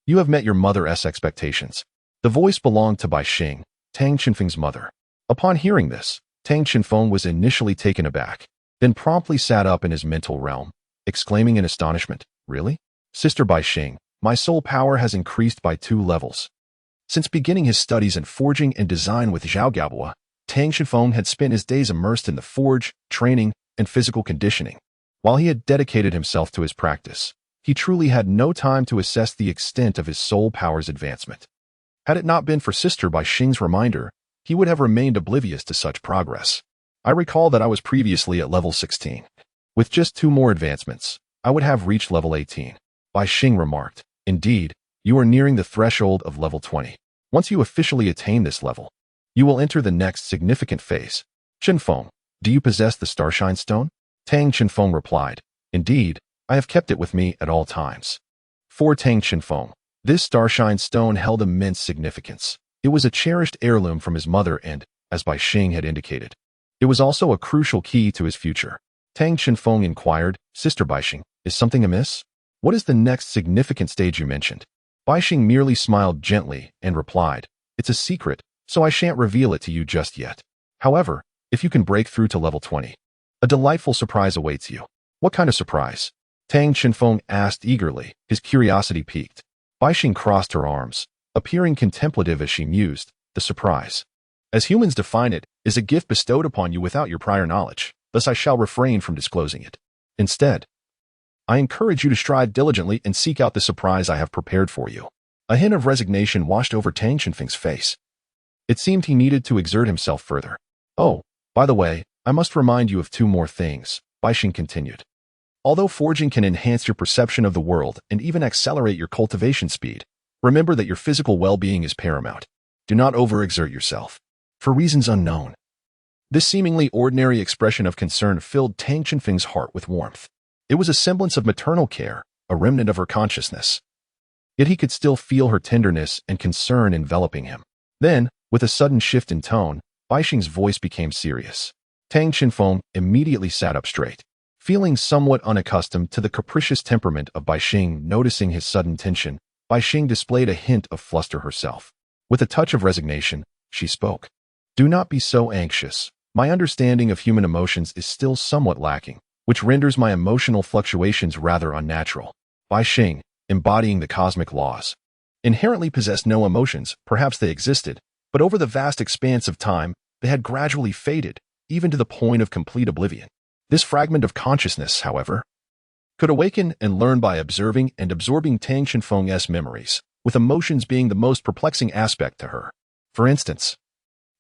you have met your mother's expectations. The voice belonged to Bai Xing, Tang Chenfeng's mother. Upon hearing this, Tang Chenfeng was initially taken aback, then promptly sat up in his mental realm, exclaiming in astonishment, Really? Sister Bai Xing, my soul power has increased by 2 levels. Since beginning his studies in forging and design with Zhao Gaobo, Tang Chenfeng had spent his days immersed in the forge, training, and physical conditioning. While he had dedicated himself to his practice, he truly had no time to assess the extent of his soul power's advancement. Had it not been for Sister Bai Xing's reminder, he would have remained oblivious to such progress. I recall that I was previously at level 16. With just 2 more advancements, I would have reached level 18. Bai Xing remarked, Indeed, you are nearing the threshold of level 20. Once you officially attain this level, you will enter the next significant phase. Chenfeng, do you possess the Starshine Stone? Tang Chenfeng replied, Indeed, I have kept it with me at all times. For Tang Chenfeng, this Starshine Stone held immense significance. It was a cherished heirloom from his mother and, as Bai Xing had indicated, it was also a crucial key to his future. Tang Chenfeng inquired, Sister Bai Xing, is something amiss? What is the next significant stage you mentioned? Bai Xing merely smiled gently and replied, It's a secret, so I shan't reveal it to you just yet. However, if you can break through to level 20, a delightful surprise awaits you. What kind of surprise? Tang Chenfeng asked eagerly, his curiosity piqued. Baixing crossed her arms, appearing contemplative as she mused. The surprise, as humans define it, is a gift bestowed upon you without your prior knowledge. Thus I shall refrain from disclosing it. Instead, I encourage you to strive diligently and seek out the surprise I have prepared for you. A hint of resignation washed over Tang Chenfeng's face. It seemed he needed to exert himself further. Oh, by the way, I must remind you of two more things, Baixing continued. Although forging can enhance your perception of the world and even accelerate your cultivation speed, remember that your physical well-being is paramount. Do not overexert yourself. For reasons unknown. This seemingly ordinary expression of concern filled Tang Chenfeng's heart with warmth. It was a semblance of maternal care, a remnant of her consciousness. Yet he could still feel her tenderness and concern enveloping him. Then, with a sudden shift in tone, Baixing's voice became serious. Tang Chenfeng immediately sat up straight. Feeling somewhat unaccustomed to the capricious temperament of Baixing, noticing his sudden tension, Baixing displayed a hint of fluster herself. With a touch of resignation, she spoke. Do not be so anxious. My understanding of human emotions is still somewhat lacking, which renders my emotional fluctuations rather unnatural. Baixing, embodying the cosmic laws, inherently possessed no emotions. Perhaps they existed, but over the vast expanse of time, they had gradually faded, even to the point of complete oblivion. This fragment of consciousness, however, could awaken and learn by observing and absorbing Tang Chenfeng's memories, with emotions being the most perplexing aspect to her. For instance,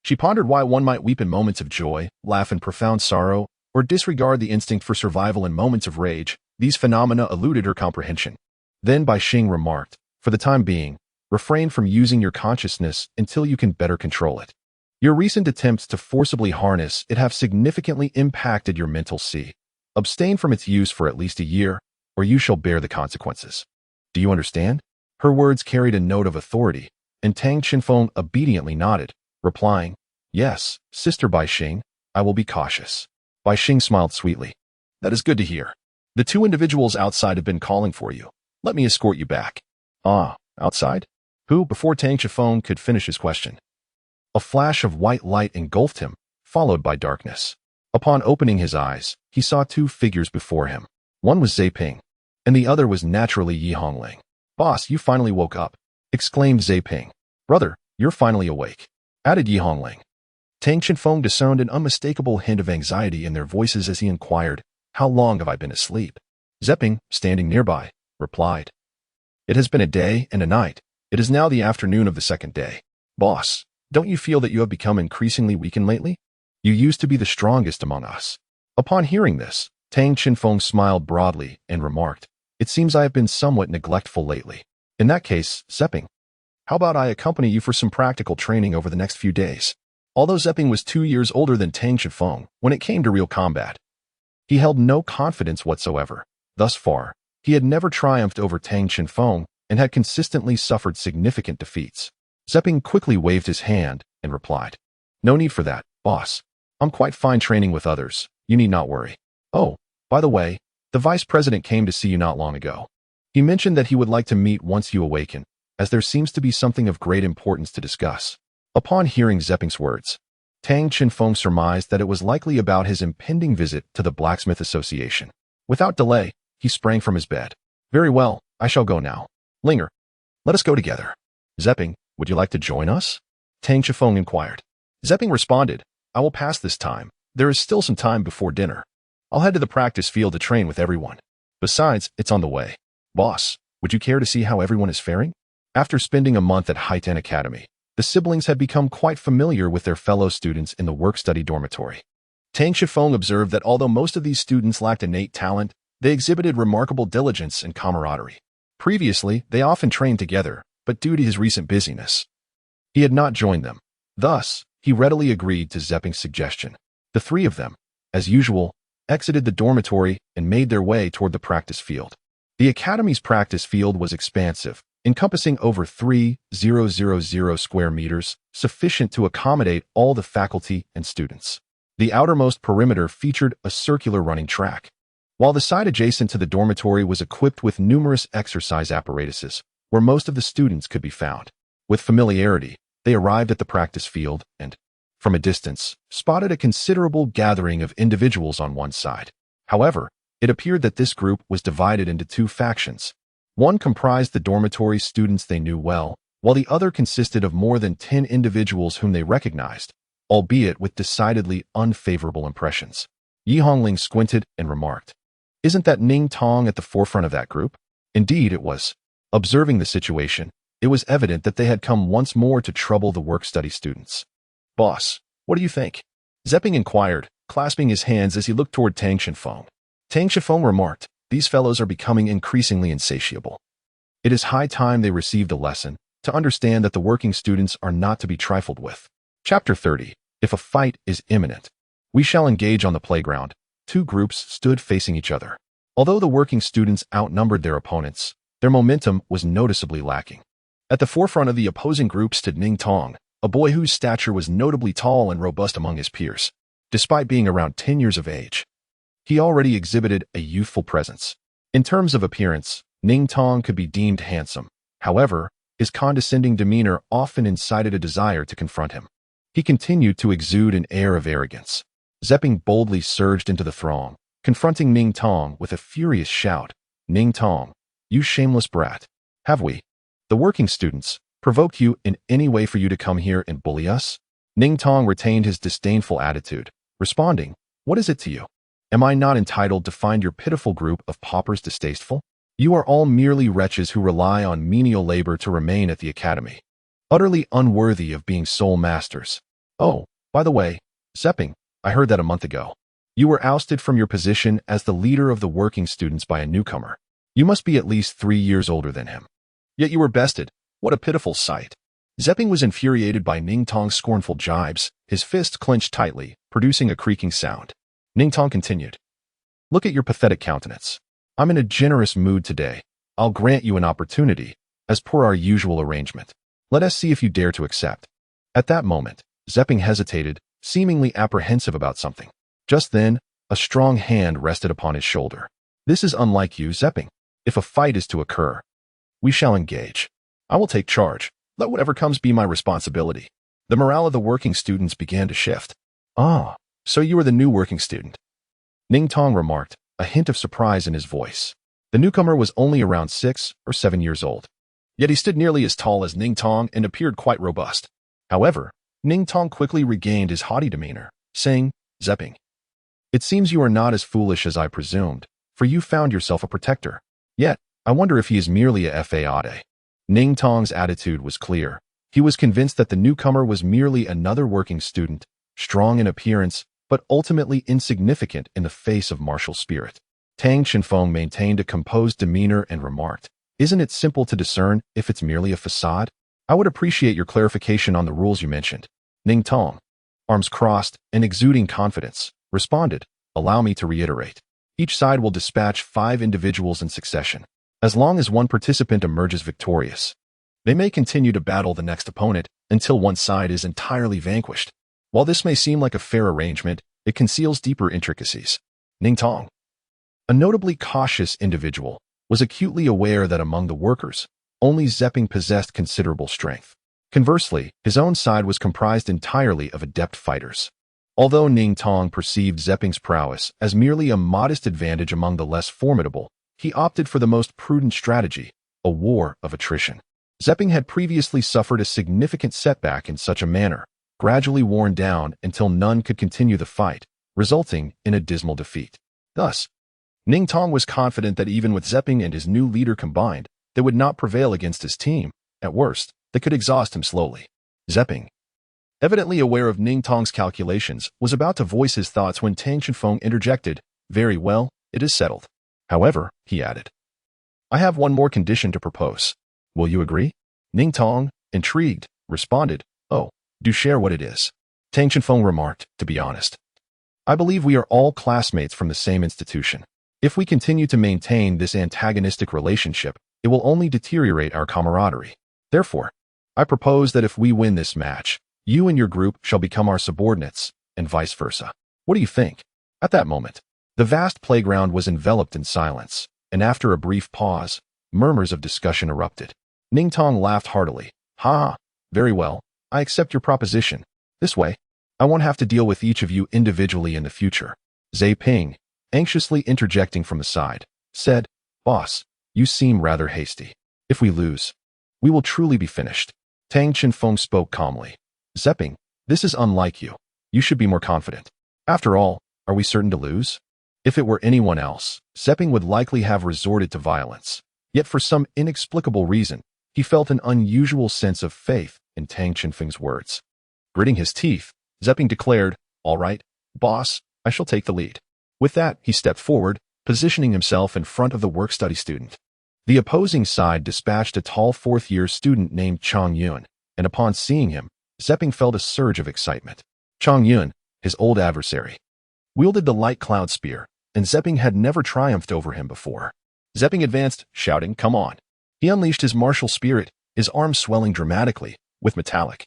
she pondered why one might weep in moments of joy, laugh in profound sorrow, or disregard the instinct for survival in moments of rage. These phenomena eluded her comprehension. Then Baixing remarked, for the time being, refrain from using your consciousness until you can better control it. Your recent attempts to forcibly harness it have significantly impacted your mental sea. Abstain from its use for at least a year, or you shall bear the consequences. Do you understand? Her words carried a note of authority, and Tang Chenfeng obediently nodded, replying, Yes, Sister Baixing, I will be cautious. Baixing smiled sweetly. That is good to hear. The two individuals outside have been calling for you. Let me escort you back. Ah, outside? Who? Before Tang Chenfeng could finish his question, a flash of white light engulfed him, followed by darkness. Upon opening his eyes, he saw two figures before him. One was Zeping, and the other was naturally Yi Hongling. Boss, you finally woke up, exclaimed Zeping. Brother, you're finally awake, added Yi Hongling. Tang Chenfeng discerned an unmistakable hint of anxiety in their voices as he inquired, How long have I been asleep? Zeping, standing nearby, replied, It has been a day and a night. It is now the afternoon of the second day. Boss, don't you feel that you have become increasingly weakened lately? You used to be the strongest among us. Upon hearing this, Tang Chenfeng smiled broadly and remarked, It seems I have been somewhat neglectful lately. In that case, Zeping, how about I accompany you for some practical training over the next few days? Although Zeping was 2 years older than Tang Chenfeng when it came to real combat, he held no confidence whatsoever. Thus far, he had never triumphed over Tang Chenfeng and had consistently suffered significant defeats. Zeping quickly waved his hand and replied, No need for that, boss. I'm quite fine training with others. You need not worry. Oh, by the way, the vice president came to see you not long ago. He mentioned that he would like to meet once you awaken, as there seems to be something of great importance to discuss. Upon hearing Zeping's words, Tang Chenfeng surmised that it was likely about his impending visit to the Blacksmith Association. Without delay, he sprang from his bed. Very well, I shall go now. Linger, let us go together. Zeping, would you like to join us? Tang Chenfeng inquired. Zeping responded, I will pass this time. There is still some time before dinner. I'll head to the practice field to train with everyone. Besides, it's on the way. Boss, would you care to see how everyone is faring? After spending a month at Haiten Academy, the siblings had become quite familiar with their fellow students in the work-study dormitory. Tang Chenfeng observed that although most of these students lacked innate talent, they exhibited remarkable diligence and camaraderie. Previously, they often trained together, but due to his recent busyness, he had not joined them. Thus, he readily agreed to Zeping's suggestion. The three of them, as usual, exited the dormitory and made their way toward the practice field. The academy's practice field was expansive, encompassing over 3,000 square meters, sufficient to accommodate all the faculty and students. The outermost perimeter featured a circular running track, while the side adjacent to the dormitory was equipped with numerous exercise apparatuses, where most of the students could be found. With familiarity, They arrived at the practice field and, from a distance, spotted a considerable gathering of individuals on one side. However, it appeared that this group was divided into two factions. One comprised the dormitory students they knew well, while the other consisted of more than 10 individuals whom they recognized, albeit with decidedly unfavorable impressions. Yi Hongling squinted and remarked, "Isn't that Ning Tong at the forefront of that group?" Indeed, it was. Observing the situation, it was evident that they had come once more to trouble the work-study students. "Boss, what do you think?" Zepping inquired, clasping his hands as he looked toward Tang Shenfeng. Tang Shenfeng remarked, "These fellows are becoming increasingly insatiable. It is high time they received a lesson to understand that the working students are not to be trifled with." Chapter 30. If a fight is imminent, we shall engage on the playground. Two groups stood facing each other. Although the working students outnumbered their opponents, their momentum was noticeably lacking. At the forefront of the opposing group stood Ning Tong, a boy whose stature was notably tall and robust among his peers. Despite being around 10 years of age, he already exhibited a youthful presence. In terms of appearance, Ning Tong could be deemed handsome. However, his condescending demeanor often incited a desire to confront him. He continued to exude an air of arrogance. Zepping boldly surged into the throng, confronting Ning Tong with a furious shout. "Ning Tong, you shameless brat. Have we, the working students, provoked you in any way for you to come here and bully us?" Ning Tong retained his disdainful attitude, responding, "What is it to you? Am I not entitled to find your pitiful group of paupers distasteful? You are all merely wretches who rely on menial labor to remain at the academy, utterly unworthy of being sole masters. Oh, by the way, Zepping, I heard that a month ago. You were ousted from your position as the leader of the working students by a newcomer. You must be at least 3 years older than him. Yet you were bested. What a pitiful sight." Zepping was infuriated by Ning Tong's scornful jibes, his fist clenched tightly, producing a creaking sound. Ning Tong continued, "Look at your pathetic countenance. I'm in a generous mood today. I'll grant you an opportunity, as per our usual arrangement. Let us see if you dare to accept." At that moment, Zepping hesitated, seemingly apprehensive about something. Just then, a strong hand rested upon his shoulder. "This is unlike you, Zepping. If a fight is to occur, we shall engage. I will take charge. Let whatever comes be my responsibility." The morale of the working students began to shift. "Ah, so you are the new working student," Ning Tong remarked, a hint of surprise in his voice. The newcomer was only around 6 or 7 years old. Yet he stood nearly as tall as Ning Tong and appeared quite robust. However, Ning Tong quickly regained his haughty demeanor, saying, "Zepping, it seems you are not as foolish as I presumed, for you found yourself a protector. Yet, I wonder if he is merely a fade." Ning Tong's attitude was clear. He was convinced that the newcomer was merely another working student, strong in appearance, but ultimately insignificant in the face of martial spirit. Tang Shenfeng maintained a composed demeanor and remarked, "Isn't it simple to discern if it's merely a facade? I would appreciate your clarification on the rules you mentioned." Ning Tong, arms crossed and exuding confidence, responded, "Allow me to reiterate. Each side will dispatch 5 individuals in succession. As long as one participant emerges victorious, they may continue to battle the next opponent until one side is entirely vanquished. While this may seem like a fair arrangement, it conceals deeper intricacies." Ning Tong, a notably cautious individual, was acutely aware that among the workers, only Zepping possessed considerable strength. Conversely, his own side was comprised entirely of adept fighters. Although Ning Tong perceived Zepping's prowess as merely a modest advantage among the less formidable, he opted for the most prudent strategy, a war of attrition. Zepping had previously suffered a significant setback in such a manner, gradually worn down until none could continue the fight, resulting in a dismal defeat. Thus, Ning Tong was confident that even with Zepping and his new leader combined, they would not prevail against his team. At worst, they could exhaust him slowly. Zepping, evidently aware of Ning Tong's calculations, was about to voice his thoughts when Tang Shenfeng interjected, "Very well, it is settled. However," he added, "I have one more condition to propose. Will you agree?" Ning Tong, intrigued, responded, "Oh, do share what it is." Tang Shenfeng remarked, "To be honest, I believe we are all classmates from the same institution. If we continue to maintain this antagonistic relationship, it will only deteriorate our camaraderie. Therefore, I propose that if we win this match, you and your group shall become our subordinates, and vice versa. What do you think?" At that moment, the vast playground was enveloped in silence, and after a brief pause, murmurs of discussion erupted. Ning Tong laughed heartily. "Ha! Very well, I accept your proposition. This way, I won't have to deal with each of you individually in the future. Zhe Ping, anxiously interjecting from the side, said, Boss, you seem rather hasty. If we lose, we will truly be finished. Tang Qinfeng spoke calmly. Zepping, this is unlike you. You should be more confident. After all, are we certain to lose? If it were anyone else, Zepping would likely have resorted to violence. Yet for some inexplicable reason, he felt an unusual sense of faith in Tang Qinfeng's words. Gritting his teeth, Zepping declared, All right, boss, I shall take the lead. With that, he stepped forward, positioning himself in front of the work-study student. The opposing side dispatched a tall fourth-year student named Chang Yun, and upon seeing him, Zepping felt a surge of excitement. Chang Yun, his old adversary, wielded the light cloud spear, and Zepping had never triumphed over him before. Zepping advanced, shouting, Come on. He unleashed his martial spirit, his arms swelling dramatically, with metallic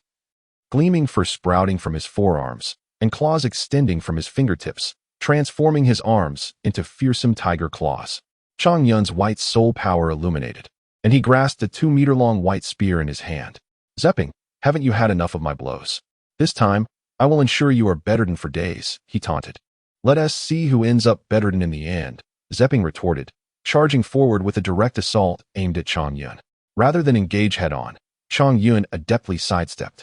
gleaming fur sprouting from his forearms, and claws extending from his fingertips, transforming his arms into fearsome tiger claws. Chang Yun's white soul power illuminated, and he grasped a 2-meter-long white spear in his hand. Zepping, haven't you had enough of my blows? This time, I will ensure you are bettered for days, he taunted. Let us see who ends up bettered in the end, Zepping retorted, charging forward with a direct assault aimed at Chang Yun. Rather than engage head-on, Chang Yun adeptly sidestepped,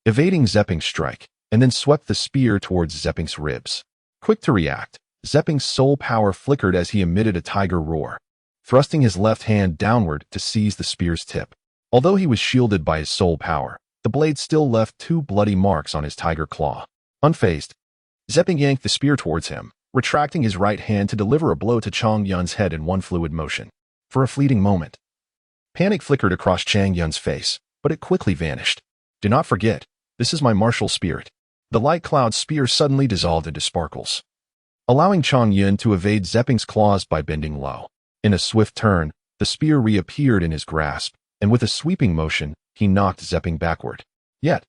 evading Zepping's strike, and then swept the spear towards Zepping's ribs. Quick to react, Zepping's soul power flickered as he emitted a tiger roar, thrusting his left hand downward to seize the spear's tip. Although he was shielded by his soul power, the blade still left 2 bloody marks on his tiger claw. Unfazed, Zepping yanked the spear towards him, retracting his right hand to deliver a blow to Chang Yun's head in one fluid motion. For a fleeting moment, panic flickered across Chang Yun's face, but it quickly vanished. Do not forget, this is my martial spirit. The light cloud spear suddenly dissolved into sparkles, allowing Chang Yun to evade Zepping's claws by bending low. In a swift turn, the spear reappeared in his grasp, and with a sweeping motion, he knocked Zepping backward. Yet,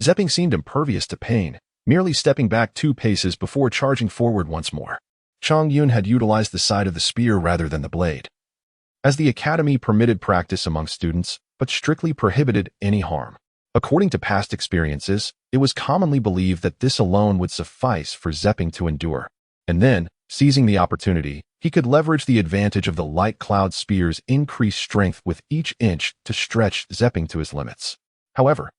Zepping seemed impervious to pain, merely stepping back 2 paces before charging forward once more. Chang Yun had utilized the side of the spear rather than the blade, as the academy permitted practice among students, but strictly prohibited any harm. According to past experiences, it was commonly believed that this alone would suffice for Zepping to endure. And then, seizing the opportunity, he could leverage the advantage of the light cloud spear's increased strength with each inch to stretch Zepping to his limits. However,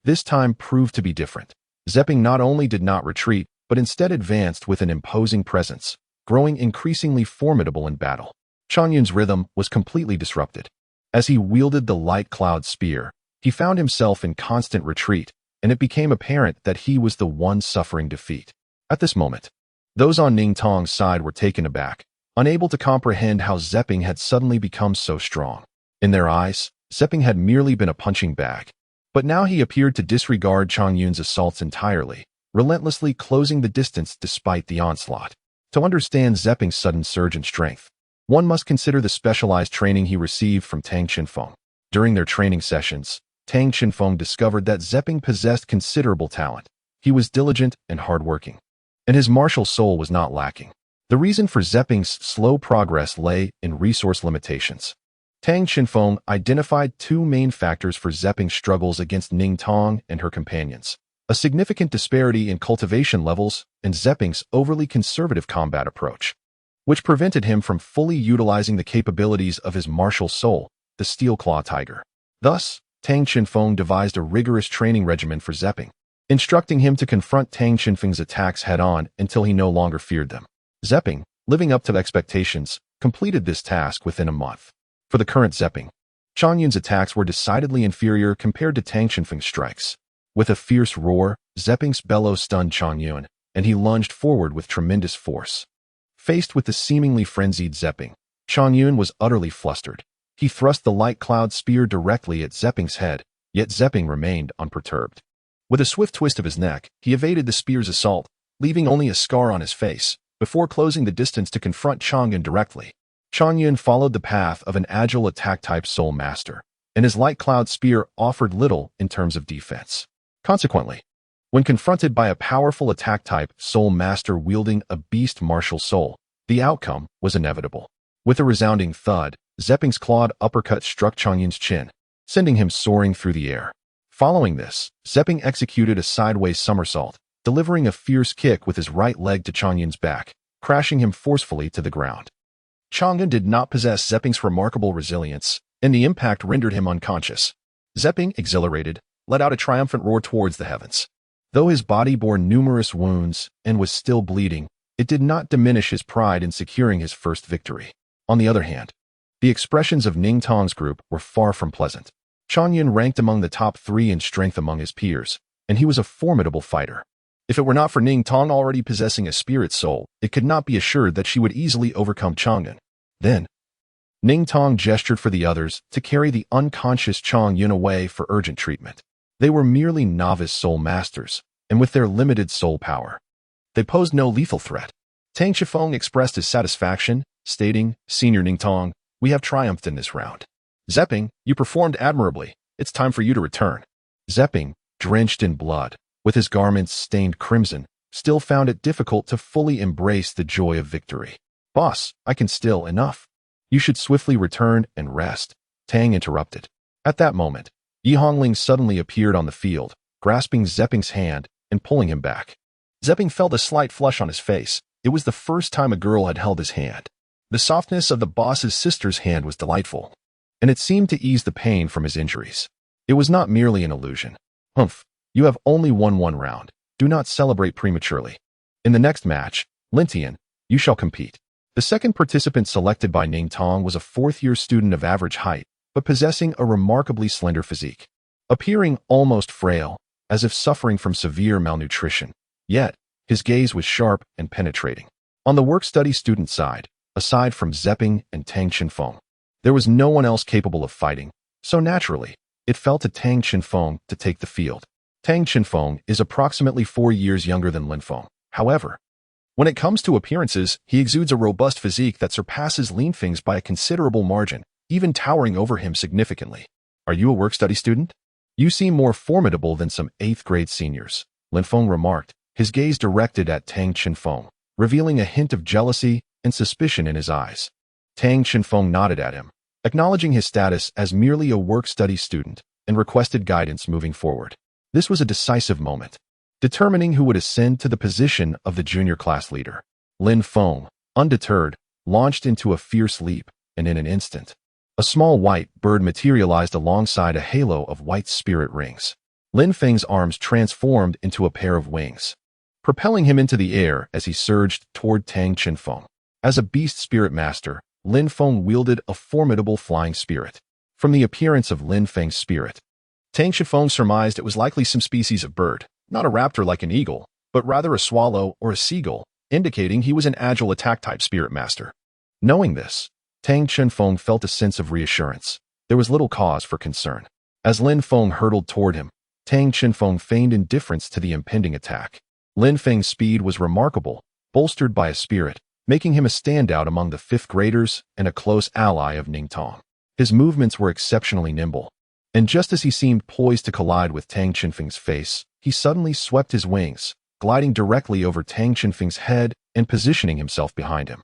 this time proved to be different. Zepping not only did not retreat, but instead advanced with an imposing presence, growing increasingly formidable in battle. Chang Yun's rhythm was completely disrupted. As he wielded the light cloud spear, he found himself in constant retreat, and it became apparent that he was the one suffering defeat. At this moment, those on Ning Tong's side were taken aback, unable to comprehend how Zepping had suddenly become so strong. In their eyes, Zepping had merely been a punching bag. But now he appeared to disregard Chang Yun's assaults entirely, relentlessly closing the distance despite the onslaught. To understand Zepping's sudden surge in strength, one must consider the specialized training he received from Tang Qinfeng. During their training sessions, Tang Qinfeng discovered that Zepping possessed considerable talent. He was diligent and hardworking, and his martial soul was not lacking. The reason for Zepping's slow progress lay in resource limitations. Tang Qinfeng identified 2 main factors for Zepping's struggles against Ning Tong and her companions: a significant disparity in cultivation levels and Zepping's overly conservative combat approach, which prevented him from fully utilizing the capabilities of his martial soul, the Steel Claw Tiger. Thus, Tang Qinfeng devised a rigorous training regimen for Zepping, instructing him to confront Tang Qinfeng's attacks head-on until he no longer feared them. Zepping, living up to expectations, completed this task within a month. For the current Zepping, Chang Yun's attacks were decidedly inferior compared to Tang Qinfeng's strikes. With a fierce roar, Zepping's bellow stunned Chang Yun, and he lunged forward with tremendous force. Faced with the seemingly frenzied Zepping, Chang Yun was utterly flustered. He thrust the light cloud spear directly at Zepping's head, yet Zepping remained unperturbed. With a swift twist of his neck, he evaded the spear's assault, leaving only a scar on his face, before closing the distance to confront Chang Yun directly. Chang Yun followed the path of an agile attack-type soul master, and his light cloud spear offered little in terms of defense. Consequently, when confronted by a powerful attack-type soul master wielding a beast martial soul, the outcome was inevitable. With a resounding thud, Zepping's clawed uppercut struck Chang Yun's chin, sending him soaring through the air. Following this, Zepping executed a sideways somersault, delivering a fierce kick with his right leg to Changyun's back, crashing him forcefully to the ground. Changyun did not possess Zepping's remarkable resilience, and the impact rendered him unconscious. Zepping, exhilarated, let out a triumphant roar towards the heavens. Though his body bore numerous wounds and was still bleeding, it did not diminish his pride in securing his first victory. On the other hand, the expressions of Ning Tong's group were far from pleasant. Changyun ranked among the top 3 in strength among his peers, and he was a formidable fighter. If it were not for Ning Tong already possessing a spirit soul, it could not be assured that she would easily overcome Changyun. Then, Ning Tong gestured for the others to carry the unconscious Changyun away for urgent treatment. They were merely novice soul masters, and with their limited soul power, they posed no lethal threat. Tang Shifeng expressed his satisfaction, stating, "Senior Ning Tong, we have triumphed in this round. Zepping, you performed admirably. It's time for you to return." Zepping, drenched in blood, with his garments stained crimson, still found it difficult to fully embrace the joy of victory. "Boss, I can still enough. You should swiftly return and rest," Tang interrupted. At that moment, Yi Hongling suddenly appeared on the field, grasping Zepping's hand and pulling him back. Zepping felt a slight flush on his face. It was the first time a girl had held his hand. The softness of the boss's sister's hand was delightful, and it seemed to ease the pain from his injuries. It was not merely an illusion. "Humph, you have only won 1 round. Do not celebrate prematurely. In the next match, Lintian, you shall compete." The second participant selected by Ning Tong was a 4th-year student of average height, but possessing a remarkably slender physique. Appearing almost frail, as if suffering from severe malnutrition, yet his gaze was sharp and penetrating. On the work-study student side, aside from Zepping and Tang Qinfeng, there was no one else capable of fighting, so naturally, it fell to Tang Qinfeng to take the field. Tang Qinfeng is approximately 4 years younger than Lin Feng. However, when it comes to appearances, he exudes a robust physique that surpasses Lin Feng's by a considerable margin, even towering over him significantly. "Are you a work-study student? You seem more formidable than some 8th-grade seniors," Lin Feng remarked, his gaze directed at Tang Qinfeng, revealing a hint of jealousy and suspicion in his eyes. Tang Qinfeng nodded at him, acknowledging his status as merely a work-study student, and requested guidance moving forward. This was a decisive moment, determining who would ascend to the position of the junior class leader. Lin Feng, undeterred, launched into a fierce leap, and in an instant, a small white bird materialized alongside a halo of white spirit rings. Lin Feng's arms transformed into a pair of wings, propelling him into the air as he surged toward Tang Qinfeng. As a beast spirit master, Lin Feng wielded a formidable flying spirit. From the appearance of Lin Feng's spirit, Tang Qinfeng surmised it was likely some species of bird, not a raptor like an eagle, but rather a swallow or a seagull, indicating he was an agile attack-type spirit master. Knowing this, Tang Qinfeng felt a sense of reassurance. There was little cause for concern. As Lin Feng hurtled toward him, Tang Qinfeng feigned indifference to the impending attack. Lin Feng's speed was remarkable, bolstered by a spirit, making him a standout among the 5th graders and a close ally of Ning Tong. His movements were exceptionally nimble, and just as he seemed poised to collide with Tang Qinfeng's face, he suddenly swept his wings, gliding directly over Tang Qinfeng's head and positioning himself behind him.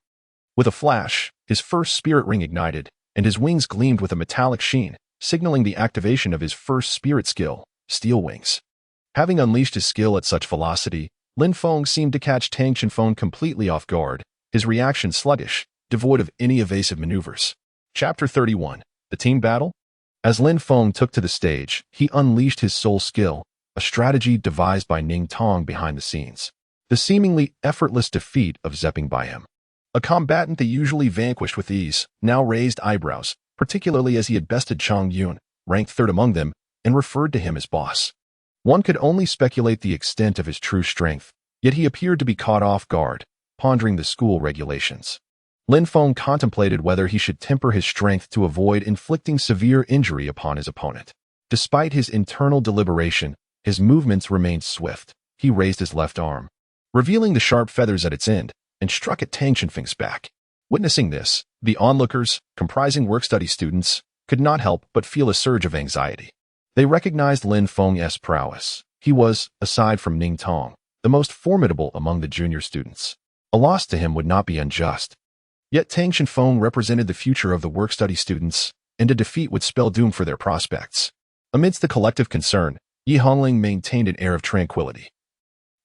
With a flash, his first spirit ring ignited, and his wings gleamed with a metallic sheen, signaling the activation of his first spirit skill, Steel Wings. Having unleashed his skill at such velocity, Lin Feng seemed to catch Tang Qinfeng completely off guard, his reaction sluggish, devoid of any evasive maneuvers. Chapter 31. The Team Battle? As Lin Feng took to the stage, he unleashed his soul skill, a strategy devised by Ning Tong behind the scenes. The seemingly effortless defeat of Zepping by him. A combatant they usually vanquished with ease, now raised eyebrows, particularly as he had bested Changyun, ranked 3rd among them, and referred to him as boss. One could only speculate the extent of his true strength, yet he appeared to be caught off guard, pondering the school regulations. Lin Feng contemplated whether he should temper his strength to avoid inflicting severe injury upon his opponent. Despite his internal deliberation, his movements remained swift. He raised his left arm, revealing the sharp feathers at its end, and struck at Tang Qinfeng's back. Witnessing this, the onlookers, comprising work-study students, could not help but feel a surge of anxiety. They recognized Lin Feng's prowess. He was, aside from Ning Tong, the most formidable among the junior students. A loss to him would not be unjust. Yet Tang Qinfeng represented the future of the work-study students, and a defeat would spell doom for their prospects. Amidst the collective concern, Yi Hongling maintained an air of tranquility,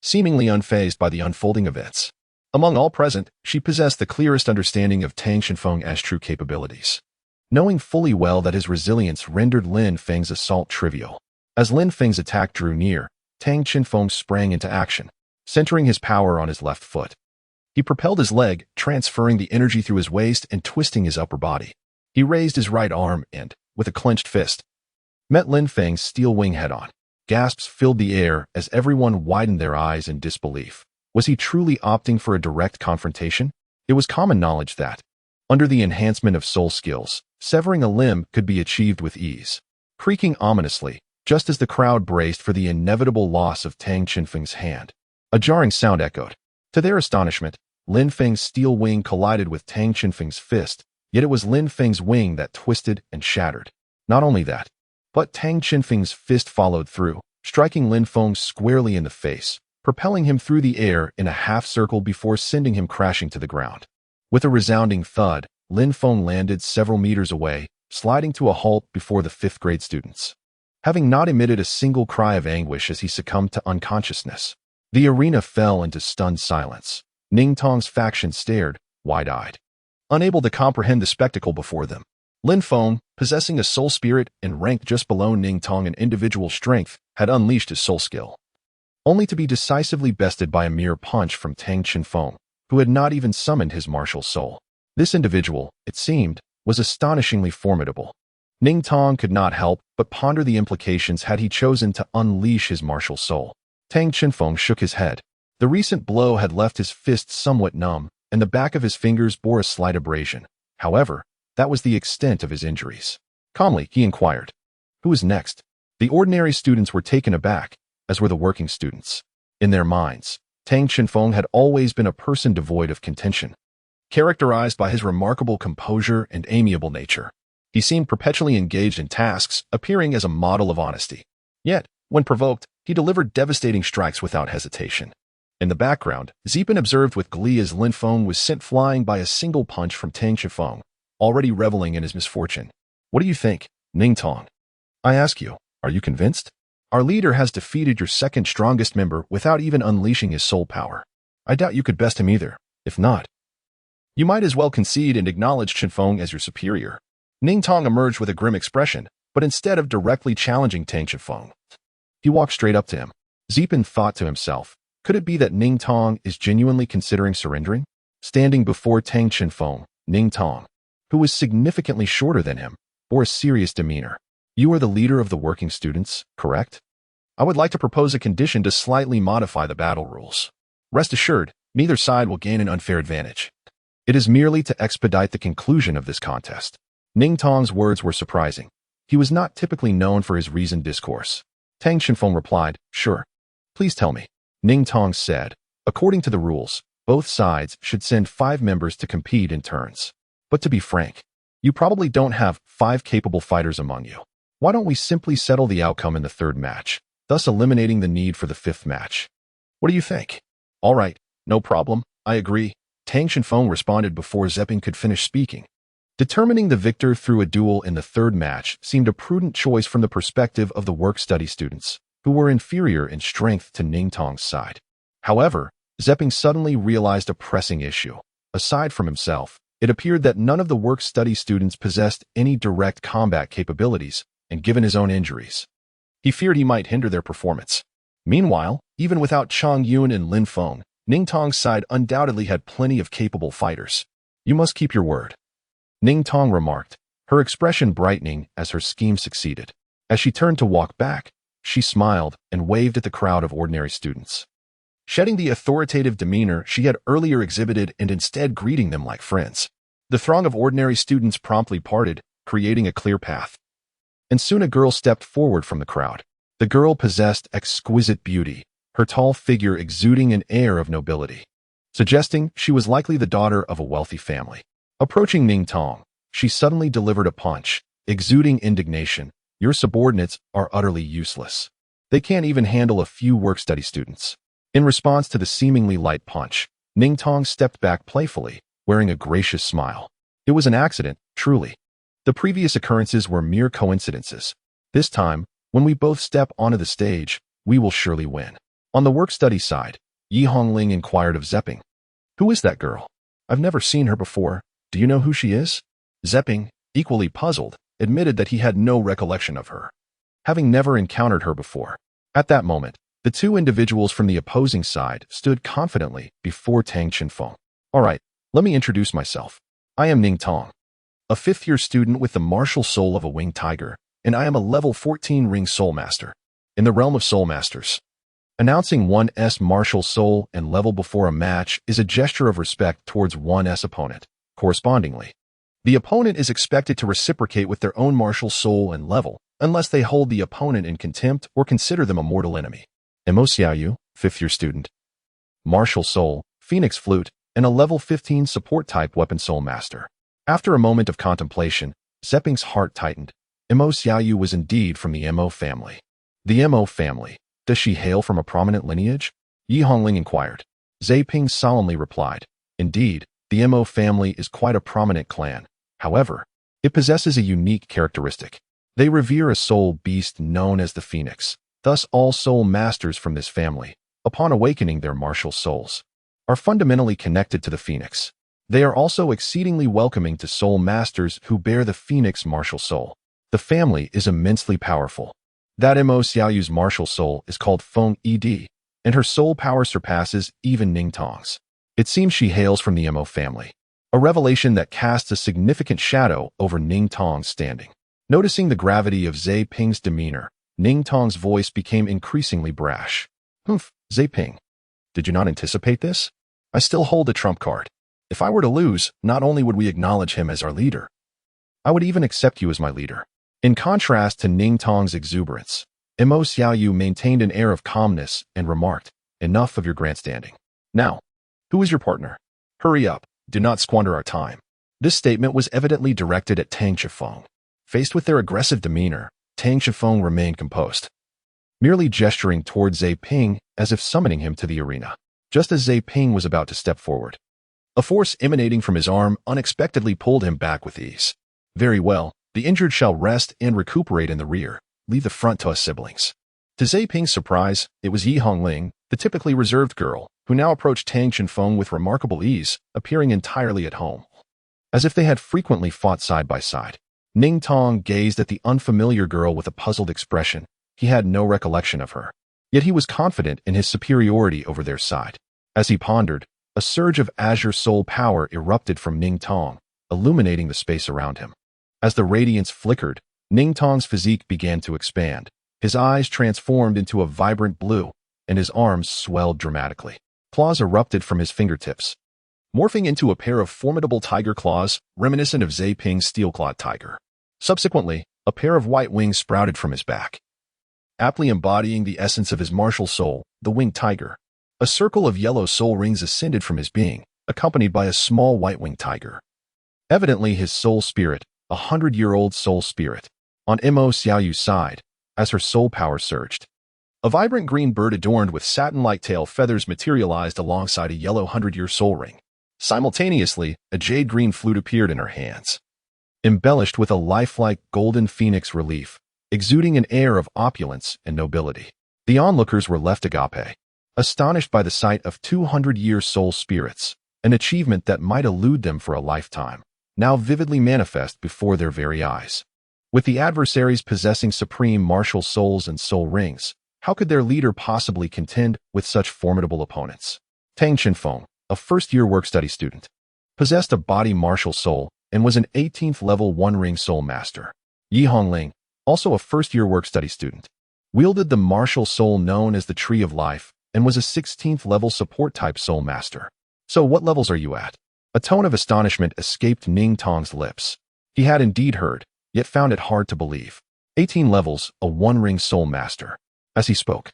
seemingly unfazed by the unfolding events. Among all present, she possessed the clearest understanding of Tang Xinfeng's true capabilities, knowing fully well that his resilience rendered Lin Feng's assault trivial. As Lin Feng's attack drew near, Tang Xinfeng sprang into action, centering his power on his left foot. He propelled his leg, transferring the energy through his waist and twisting his upper body. He raised his right arm and, with a clenched fist, met Lin Feng's steel wing head-on. Gasps filled the air as everyone widened their eyes in disbelief. Was he truly opting for a direct confrontation? It was common knowledge that, under the enhancement of soul skills, severing a limb could be achieved with ease. Creaking ominously, just as the crowd braced for the inevitable loss of Tang Xinfeng's hand, a jarring sound echoed. To their astonishment, Lin Feng's steel wing collided with Tang Xinfeng's fist, yet it was Lin Feng's wing that twisted and shattered. Not only that, but Tang Xinfeng's fist followed through, striking Lin Feng squarely in the face, propelling him through the air in a half-circle before sending him crashing to the ground. With a resounding thud, Lin Feng landed several meters away, sliding to a halt before the fifth-grade students. Having not emitted a single cry of anguish as he succumbed to unconsciousness, the arena fell into stunned silence. Ning Tong's faction stared, wide-eyed, unable to comprehend the spectacle before them. Lin Feng, possessing a soul spirit and ranked just below Ning Tong in individual strength, had unleashed his soul skill, only to be decisively bested by a mere punch from Tang Xinfeng, who had not even summoned his martial soul. This individual, it seemed, was astonishingly formidable. Ning Tong could not help but ponder the implications had he chosen to unleash his martial soul. Tang Xinfeng shook his head. The recent blow had left his fist somewhat numb, and the back of his fingers bore a slight abrasion. However, that was the extent of his injuries. Calmly, he inquired, "Who is next?" The ordinary students were taken aback, as were the working students. In their minds, Tang Xinfeng had always been a person devoid of contention, characterized by his remarkable composure and amiable nature. He seemed perpetually engaged in tasks, appearing as a model of honesty. Yet, when provoked, he delivered devastating strikes without hesitation. In the background, Zipin observed with glee as Lin Feng was sent flying by a single punch from Tang Xinfeng, already reveling in his misfortune. "What do you think, Ning Tong? I ask you, are you convinced? Our leader has defeated your second strongest member without even unleashing his soul power. I doubt you could best him either. If not, you might as well concede and acknowledge Xinfeng as your superior." Ning Tong emerged with a grim expression, but instead of directly challenging Tang Xinfeng, he walked straight up to him. Zipin thought to himself, could it be that Ning Tong is genuinely considering surrendering? Standing before Tang Xinfeng, Ning Tong, who was significantly shorter than him, bore a serious demeanor. "You are the leader of the working students, correct? I would like to propose a condition to slightly modify the battle rules. Rest assured, neither side will gain an unfair advantage. It is merely to expedite the conclusion of this contest." Ning Tong's words were surprising. He was not typically known for his reasoned discourse. Tang Xinfeng replied, "Sure. Please tell me." Ning Tong said, "According to the rules, both sides should send 5 members to compete in turns. But to be frank, you probably don't have 5 capable fighters among you. Why don't we simply settle the outcome in the 3rd match, thus eliminating the need for the 5th match? What do you think?" "All right, no problem, I agree," Tang Xinfeng responded before Zeping could finish speaking. Determining the victor through a duel in the 3rd match seemed a prudent choice from the perspective of the work-study students, who were inferior in strength to Ning Tong's side. However, Zeping suddenly realized a pressing issue. Aside from himself, it appeared that none of the work-study students possessed any direct combat capabilities, and given his own injuries, he feared he might hinder their performance. Meanwhile, even without Chang Yun and Lin Feng, Ning Tong's side undoubtedly had plenty of capable fighters. "You must keep your word," Ning Tong remarked, her expression brightening as her scheme succeeded. As she turned to walk back, she smiled and waved at the crowd of ordinary students, shedding the authoritative demeanor she had earlier exhibited and instead greeting them like friends. The throng of ordinary students promptly parted, creating a clear path. And soon a girl stepped forward from the crowd. The girl possessed exquisite beauty, her tall figure exuding an air of nobility, suggesting she was likely the daughter of a wealthy family. Approaching Ning Tong, she suddenly delivered a punch, exuding indignation. "Your subordinates are utterly useless. They can't even handle a few work-study students." In response to the seemingly light punch, Ning Tong stepped back playfully, wearing a gracious smile. It was an accident, truly. The previous occurrences were mere coincidences. This time, When we both step onto the stage, we will surely win. On the work-study side, Yi Hongling inquired of Zepping. Who is that girl? I've never seen her before. Do you know who she is? Zepping, equally puzzled, admitted that he had no recollection of her, having never encountered her before. At that moment, the two individuals from the opposing side stood confidently before Tang Chenfeng. All right, let me introduce myself. I am Ning Tong, a fifth-year student with the martial soul of a winged tiger, and I am a level 14 ring soul master. In the realm of soul masters, announcing one's martial soul and level before a match is a gesture of respect towards one's opponent. Correspondingly, the opponent is expected to reciprocate with their own martial soul and level, unless they hold the opponent in contempt or consider them a mortal enemy. Mo Xiaoyu, fifth-year student, martial soul, phoenix flute, and a level 15 support-type weapon soul master. After a moment of contemplation, Zepping's heart tightened. Mo Xiaoyu was indeed from the Mo family. The Mo family. Does she hail from a prominent lineage? Yi Hongling inquired. Zepping solemnly replied. Indeed, the Mo family is quite a prominent clan. However, it possesses a unique characteristic. They revere a soul beast known as the phoenix. Thus, all soul masters from this family, upon awakening their martial souls, are fundamentally connected to the phoenix. They are also exceedingly welcoming to soul masters who bear the phoenix martial soul. The family is immensely powerful. That Mo Xiaoyu's martial soul is called Feng Ed, and her soul power surpasses even Ning Tong's. It seems she hails from the Mo family, a revelation that casts a significant shadow over Ning Tong's standing. Noticing the gravity of Zepping's demeanor, Ning Tong's voice became increasingly brash. Humph, Zepping. Did you not anticipate this? I still hold a trump card. If I were to lose, not only would we acknowledge him as our leader, I would even accept you as my leader. In contrast to Ning Tong's exuberance, Mo Xiaoyu maintained an air of calmness and remarked, enough of your grandstanding. Now, who is your partner? Hurry up, do not squander our time. This statement was evidently directed at Tang Chenfeng. Faced with their aggressive demeanor, Tang Chenfeng remained composed, merely gesturing toward Zepping as if summoning him to the arena. Just as Zepping was about to step forward, a force emanating from his arm unexpectedly pulled him back with ease. Very well, the injured shall rest and recuperate in the rear. Leave the front to us siblings. To Zepping's surprise, it was Yi Hongling, the typically reserved girl, who now approached Tang Chenfeng with remarkable ease, appearing entirely at home, as if they had frequently fought side by side. Ning Tong gazed at the unfamiliar girl with a puzzled expression. He had no recollection of her, yet he was confident in his superiority over their side. As he pondered, a surge of azure soul power erupted from Ning Tong, illuminating the space around him. As the radiance flickered, Ning Tong's physique began to expand. His eyes transformed into a vibrant blue, and his arms swelled dramatically. Claws erupted from his fingertips, morphing into a pair of formidable tiger claws reminiscent of Zepping's steel-clawed tiger. Subsequently, a pair of white wings sprouted from his back, aptly embodying the essence of his martial soul, the winged tiger. A circle of yellow soul rings ascended from his being, accompanied by a small white-winged tiger. Evidently his soul spirit, 100-year-old soul spirit. On Mo Xiaoyu's side, as her soul power surged, a vibrant green bird adorned with satin-like tail feathers materialized alongside a yellow 100-year soul ring. Simultaneously, a jade green flute appeared in her hands, embellished with a lifelike golden phoenix relief, exuding an air of opulence and nobility. The onlookers were left agape, astonished by the sight of 200-year soul spirits, an achievement that might elude them for a lifetime, now vividly manifest before their very eyes. With the adversaries possessing supreme martial souls and soul rings, how could their leader possibly contend with such formidable opponents? Tang Chenfeng, a first-year work-study student, possessed a body martial soul and was an 18th level one-ring soul master. Yi Hongling, also a first-year work-study student, wielded the martial soul known as the Tree of Life and was a 16th level support-type soul master. So what levels are you at? A tone of astonishment escaped Ning Tong's lips. He had indeed heard, yet found it hard to believe. 18 levels, a one-ring soul master. As he spoke,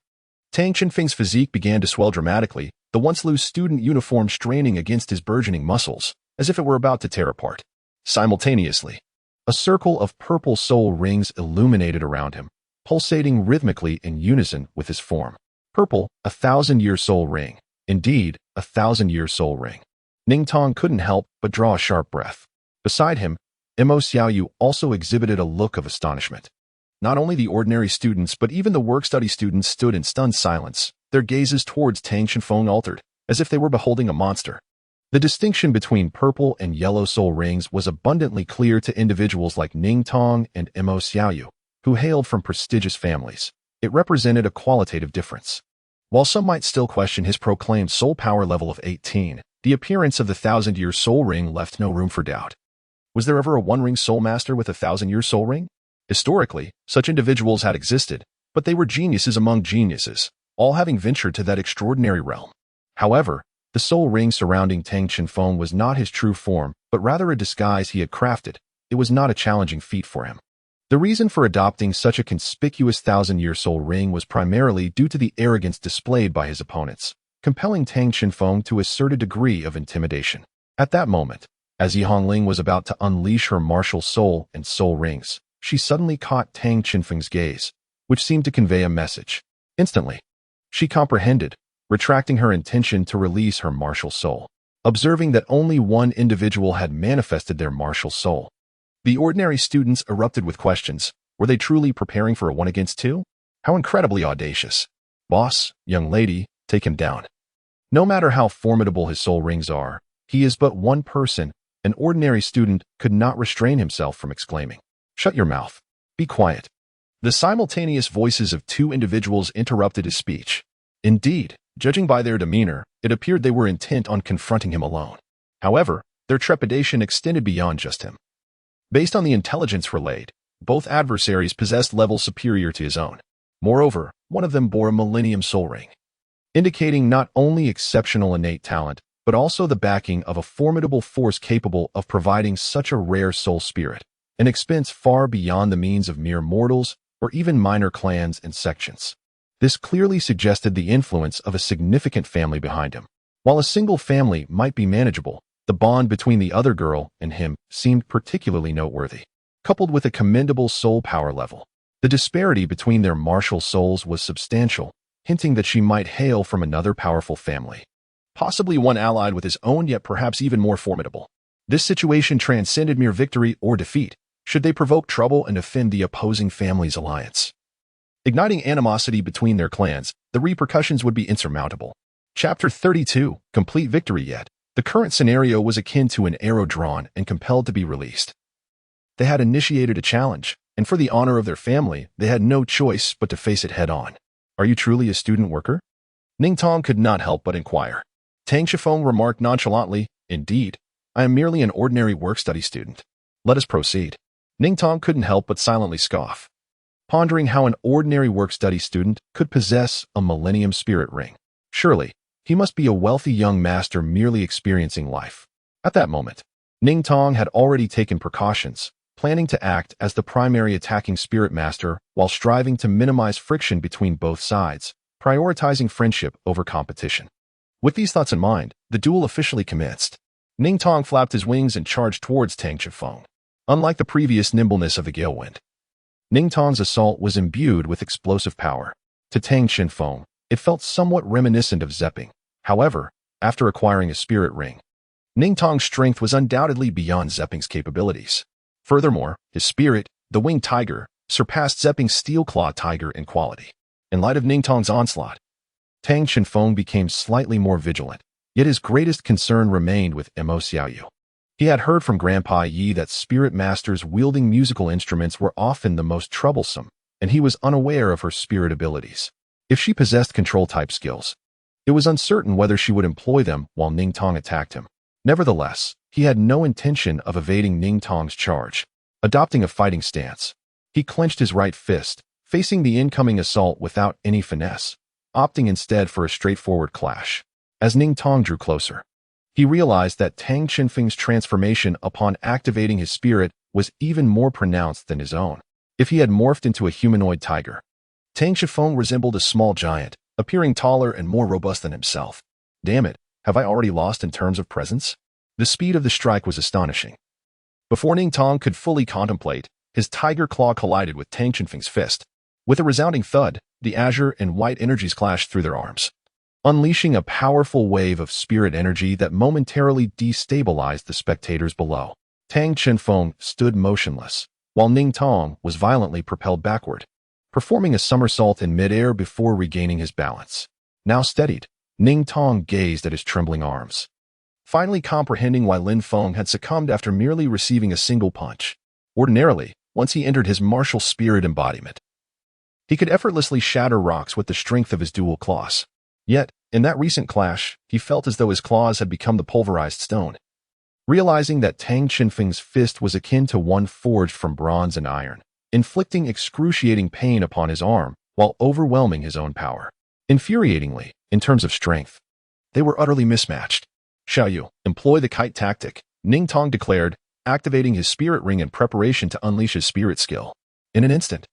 Tang Chenfeng's physique began to swell dramatically, the once loose student uniform straining against his burgeoning muscles, as if it were about to tear apart. Simultaneously, a circle of purple soul rings illuminated around him, pulsating rhythmically in unison with his form. Purple, 1,000-year soul ring. Indeed, 1,000-year soul ring. Ning Tong couldn't help but draw a sharp breath. Beside him, Mo Xiaoyu also exhibited a look of astonishment. Not only the ordinary students but even the work-study students stood in stunned silence, their gazes towards Tang Shenfeng altered, as if they were beholding a monster. The distinction between purple and yellow soul rings was abundantly clear to individuals like Ning Tong and Mo Xiaoyu, who hailed from prestigious families. It represented a qualitative difference. While some might still question his proclaimed soul power level of 18, the appearance of the 1,000-year soul ring left no room for doubt. Was there ever a one-ring soul master with a 1,000-year soul ring? Historically, such individuals had existed, but they were geniuses among geniuses, all having ventured to that extraordinary realm. However, the soul ring surrounding Tang Shenfeng was not his true form, but rather a disguise he had crafted. It was not a challenging feat for him. The reason for adopting such a conspicuous 1,000-year soul ring was primarily due to the arrogance displayed by his opponents, compelling Tang Shenfeng to assert a degree of intimidation. At that moment, as Yi Hongling was about to unleash her martial soul and soul rings, she suddenly caught Tang Shenfeng's gaze, which seemed to convey a message. Instantly, she comprehended, retracting her intention to release her martial soul. Observing that only one individual had manifested their martial soul, the ordinary students erupted with questions. Were they truly preparing for a 1-against-2? How incredibly audacious. Boss, young lady, take him down. No matter how formidable his soul rings are, he is but one person. An ordinary student could not restrain himself from exclaiming, "Shut your mouth. Be quiet." The simultaneous voices of two individuals interrupted his speech. Indeed, judging by their demeanor, it appeared they were intent on confronting him alone. However, their trepidation extended beyond just him. Based on the intelligence relayed, both adversaries possessed levels superior to his own. Moreover, one of them bore a Millennium Soul Ring, indicating not only exceptional innate talent, but also the backing of a formidable force capable of providing such a rare soul spirit, an expense far beyond the means of mere mortals or even minor clans and sections. This clearly suggested the influence of a significant family behind him. While a single family might be manageable, the bond between the other girl and him seemed particularly noteworthy. Coupled with a commendable soul power level, the disparity between their martial souls was substantial, hinting that she might hail from another powerful family, possibly one allied with his own, yet perhaps even more formidable. This situation transcended mere victory or defeat, should they provoke trouble and offend the opposing family's alliance. Igniting animosity between their clans, the repercussions would be insurmountable. Chapter 32, Complete Victory. Yet the current scenario was akin to an arrow drawn and compelled to be released. They had initiated a challenge, and for the honor of their family, they had no choice but to face it head-on. "Are you truly a student worker?" Ning Tong could not help but inquire. Tang Shenfeng remarked nonchalantly, "Indeed, I am merely an ordinary work-study student. Let us proceed." Ning Tong couldn't help but silently scoff, pondering how an ordinary work-study student could possess a Millennium Spirit Ring. Surely, he must be a wealthy young master merely experiencing life. At that moment, Ning Tong had already taken precautions, planning to act as the primary attacking spirit master while striving to minimize friction between both sides, prioritizing friendship over competition. With these thoughts in mind, the duel officially commenced. Ning Tong flapped his wings and charged towards Tang Shenfeng. Unlike the previous nimbleness of the gale wind, Ning Tong's assault was imbued with explosive power. To Tang Shenfeng, it felt somewhat reminiscent of Zepping. However, after acquiring a spirit ring, Ning Tong's strength was undoubtedly beyond Zepping's capabilities. Furthermore, his spirit, the winged tiger, surpassed Zepping's steel-clawed tiger in quality. In light of Ning Tong's onslaught, Tang Shenfeng became slightly more vigilant, yet his greatest concern remained with Mo Xiaoyu. He had heard from Grandpa Yi that spirit masters wielding musical instruments were often the most troublesome, and he was unaware of her spirit abilities. If she possessed control-type skills, it was uncertain whether she would employ them while Ning Tong attacked him. Nevertheless, he had no intention of evading Ning Tong's charge. Adopting a fighting stance, he clenched his right fist, facing the incoming assault without any finesse, opting instead for a straightforward clash. As Ning Tong drew closer, he realized that Tang Shenfeng's transformation upon activating his spirit was even more pronounced than his own. If he had morphed into a humanoid tiger, Tang Shenfeng resembled a small giant, appearing taller and more robust than himself. Damn it, have I already lost in terms of presence? The speed of the strike was astonishing. Before Ning Tong could fully contemplate, his tiger claw collided with Tang Shenfeng's fist. With a resounding thud, the azure and white energies clashed through their arms, unleashing a powerful wave of spirit energy that momentarily destabilized the spectators below. Tang Shenfeng stood motionless, while Ning Tong was violently propelled backward, performing a somersault in midair before regaining his balance. Now steadied, Ning Tong gazed at his trembling arms, finally comprehending why Lin Feng had succumbed after merely receiving a single punch. Ordinarily, once he entered his martial spirit embodiment, he could effortlessly shatter rocks with the strength of his dual claws. Yet, in that recent clash, he felt as though his claws had become the pulverized stone. Realizing that Tang Qinfeng's fist was akin to one forged from bronze and iron, inflicting excruciating pain upon his arm while overwhelming his own power. Infuriatingly, in terms of strength, they were utterly mismatched. Xiaoyu, employ the kite tactic, Ning Tong declared, activating his spirit ring in preparation to unleash his spirit skill. In an instant,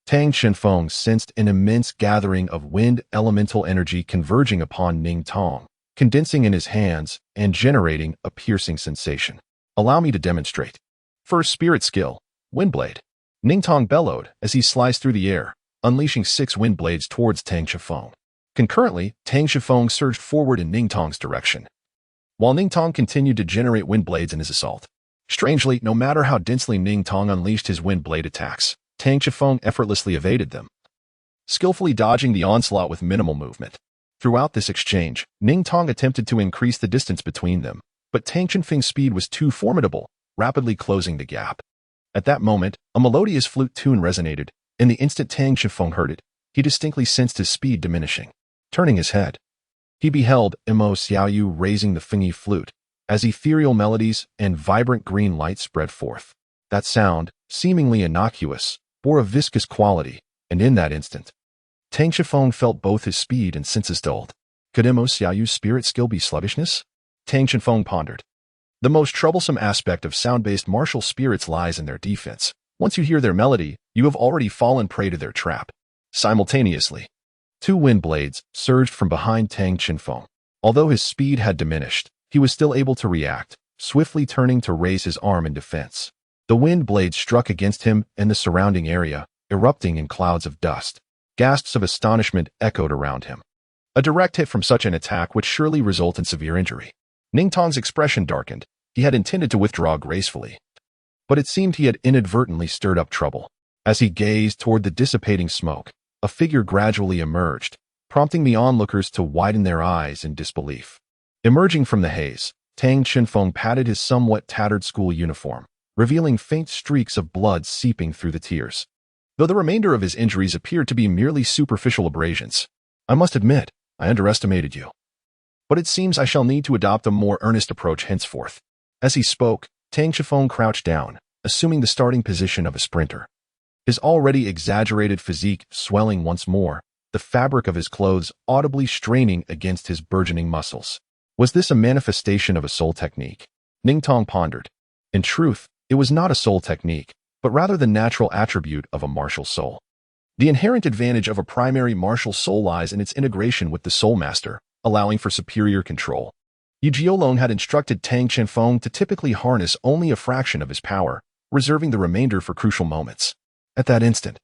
Tang Qinfeng sensed an immense gathering of wind elemental energy converging upon Ning Tong, condensing in his hands and generating a piercing sensation. Allow me to demonstrate. First spirit skill, Windblade. Ning Tong bellowed as he sliced through the air, unleashing 6 wind blades towards Tang Qinfeng. Concurrently, Tang Qinfeng surged forward in Ning Tong's direction, while Ning Tong continued to generate wind blades in his assault. Strangely, no matter how densely Ning Tong unleashed his wind blade attacks, Tang Qinfeng effortlessly evaded them, skillfully dodging the onslaught with minimal movement. Throughout this exchange, Ning Tong attempted to increase the distance between them, but Tang Qinfeng's speed was too formidable, rapidly closing the gap. At that moment, a melodious flute tune resonated, and the instant Tang Qinfeng heard it, he distinctly sensed his speed diminishing. Turning his head, he beheld Mo Xiaoyu raising the Fengyi flute, as ethereal melodies and vibrant green light spread forth. That sound, seemingly innocuous, bore a viscous quality, and in that instant, Tang Qinfeng felt both his speed and senses dulled. Could Mo Xiaoyu's spirit skill be sluggishness? Tang Qinfeng pondered. The most troublesome aspect of sound-based martial spirits lies in their defense. Once you hear their melody, you have already fallen prey to their trap. Simultaneously, 2 wind blades surged from behind Tang Qinfeng. Although his speed had diminished, he was still able to react, swiftly turning to raise his arm in defense. The wind blades struck against him and the surrounding area, erupting in clouds of dust. Gasps of astonishment echoed around him. A direct hit from such an attack would surely result in severe injury. Ning Tong's expression darkened. He had intended to withdraw gracefully, but it seemed he had inadvertently stirred up trouble. As he gazed toward the dissipating smoke, a figure gradually emerged, prompting the onlookers to widen their eyes in disbelief. Emerging from the haze, Tang Qinfeng patted his somewhat tattered school uniform, revealing faint streaks of blood seeping through the tears. Though the remainder of his injuries appeared to be merely superficial abrasions, I must admit, I underestimated you. But it seems I shall need to adopt a more earnest approach henceforth. As he spoke, Tang Qinfeng crouched down, assuming the starting position of a sprinter. His already exaggerated physique swelling once more, the fabric of his clothes audibly straining against his burgeoning muscles. Was this a manifestation of a soul technique? Ning Tong pondered. In truth, it was not a soul technique, but rather the natural attribute of a martial soul. The inherent advantage of a primary martial soul lies in its integration with the soul master, allowing for superior control. Yu Jiolong had instructed Tang Qinfeng to typically harness only a fraction of his power, reserving the remainder for crucial moments. At that instant,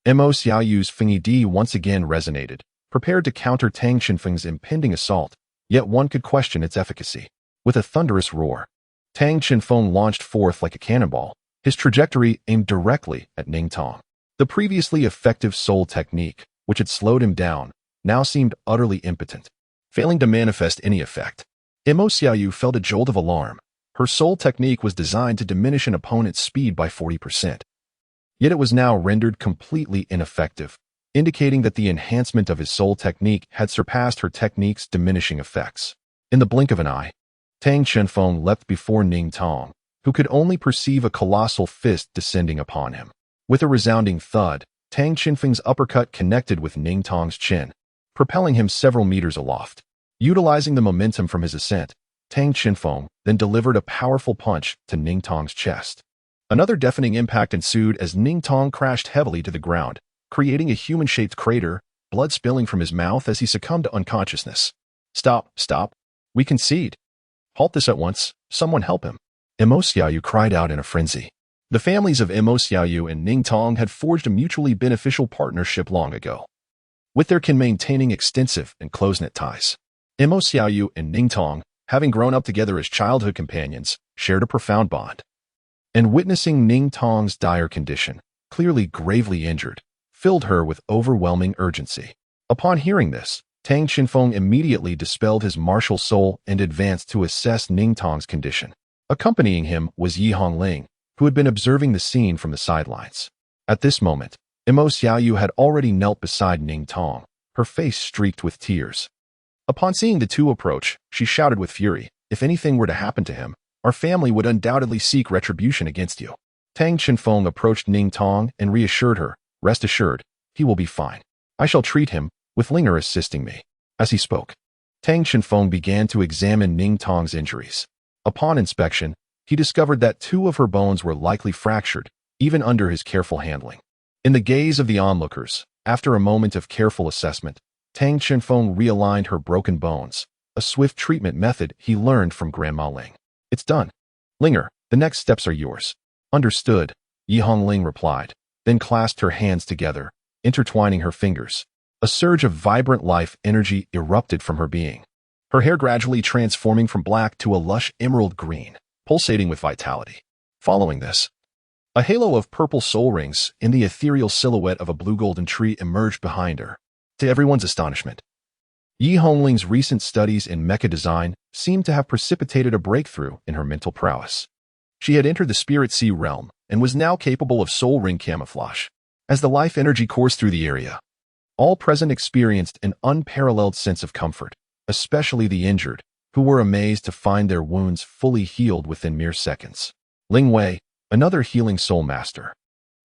Mo Xiaoyu's Fengyi Di once again resonated, prepared to counter Tang Qinfeng's impending assault, yet one could question its efficacy. With a thunderous roar, Tang Qinfeng launched forth like a cannonball, his trajectory aimed directly at Ning Tong. The previously effective soul technique, which had slowed him down, now seemed utterly impotent, failing to manifest any effect. Mo Xiaoyu felt a jolt of alarm. Her soul technique was designed to diminish an opponent's speed by 40%. Yet it was now rendered completely ineffective, indicating that the enhancement of his soul technique had surpassed her technique's diminishing effects. In the blink of an eye, Tang Qinfeng leapt before Ning Tong, who could only perceive a colossal fist descending upon him. With a resounding thud, Tang Qinfeng's uppercut connected with Ning Tong's chin, propelling him several meters aloft. Utilizing the momentum from his ascent, Tang Qinfeng then delivered a powerful punch to Ning Tong's chest. Another deafening impact ensued as Ning Tong crashed heavily to the ground, creating a human-shaped crater, blood spilling from his mouth as he succumbed to unconsciousness. Stop. We concede. Halt this at once. Someone help him. Mo Xiaoyu cried out in a frenzy. The families of Mo Xiaoyu and Ning Tong had forged a mutually beneficial partnership long ago, with their kin maintaining extensive and close-knit ties. Mo Xiaoyu and Ning Tong, having grown up together as childhood companions, shared a profound bond. and witnessing Ning Tong's dire condition, clearly gravely injured, filled her with overwhelming urgency. Upon hearing this, Tang Qinfeng immediately dispelled his martial soul and advanced to assess Ning Tong's condition. Accompanying him was Yi Hongling, who had been observing the scene from the sidelines. At this moment, Imo Xiaoyu had already knelt beside Ning Tong, her face streaked with tears. Upon seeing the two approach, she shouted with fury, "If anything were to happen to him, our family would undoubtedly seek retribution against you." Tang Qinfeng approached Ning Tong and reassured her, "Rest assured, he will be fine. I shall treat him, with Linger assisting me." As he spoke, Tang Qinfeng began to examine Ning Tong's injuries. Upon inspection, he discovered that 2 of her bones were likely fractured, even under his careful handling. In the gaze of the onlookers, after a moment of careful assessment, Tang Qinfeng realigned her broken bones, a swift treatment method he learned from Grandma Ling. "It's done. Linger, the next steps are yours." "Understood," Yi Hongling replied, then clasped her hands together, intertwining her fingers. A surge of vibrant life energy erupted from her being, her hair gradually transforming from black to a lush emerald green, pulsating with vitality. Following this, a halo of purple soul rings in the ethereal silhouette of a blue-golden tree emerged behind her. To everyone's astonishment, Yi Hongling's recent studies in mecha design seemed to have precipitated a breakthrough in her mental prowess. She had entered the Spirit Sea realm and was now capable of soul ring camouflage. As the life energy coursed through the area, all present experienced an unparalleled sense of comfort, especially the injured, who were amazed to find their wounds fully healed within mere seconds. Ling Wei, another healing soul master,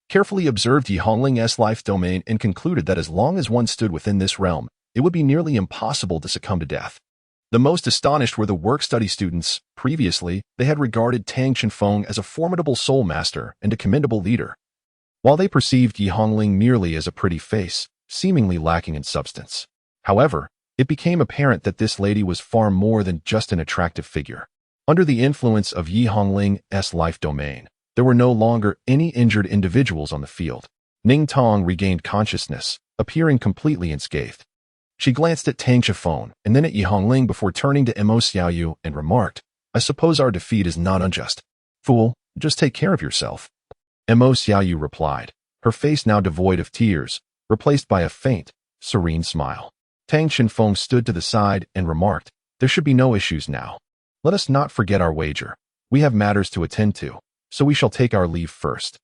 carefully observed Yi Hongling's life domain and concluded that as long as one stood within this realm, it would be nearly impossible to succumb to death. The most astonished were the work-study students. Previously, they had regarded Tang Qinfeng as a formidable soul master and a commendable leader, while they perceived Yi Hongling merely as a pretty face, seemingly lacking in substance. However, it became apparent that this lady was far more than just an attractive figure. Under the influence of Yi Hongling's life domain, there were no longer any injured individuals on the field. Ning Tong regained consciousness, appearing completely unscathed. She glanced at Tang Qinfeng and then at Yi Hongling before turning to Imo Xiaoyu and remarked, "I suppose our defeat is not unjust. Fool, just take care of yourself." Imo Xiaoyu replied, her face now devoid of tears, replaced by a faint, serene smile. Tang Qinfeng stood to the side and remarked, "There should be no issues now. Let us not forget our wager. We have matters to attend to, so we shall take our leave first."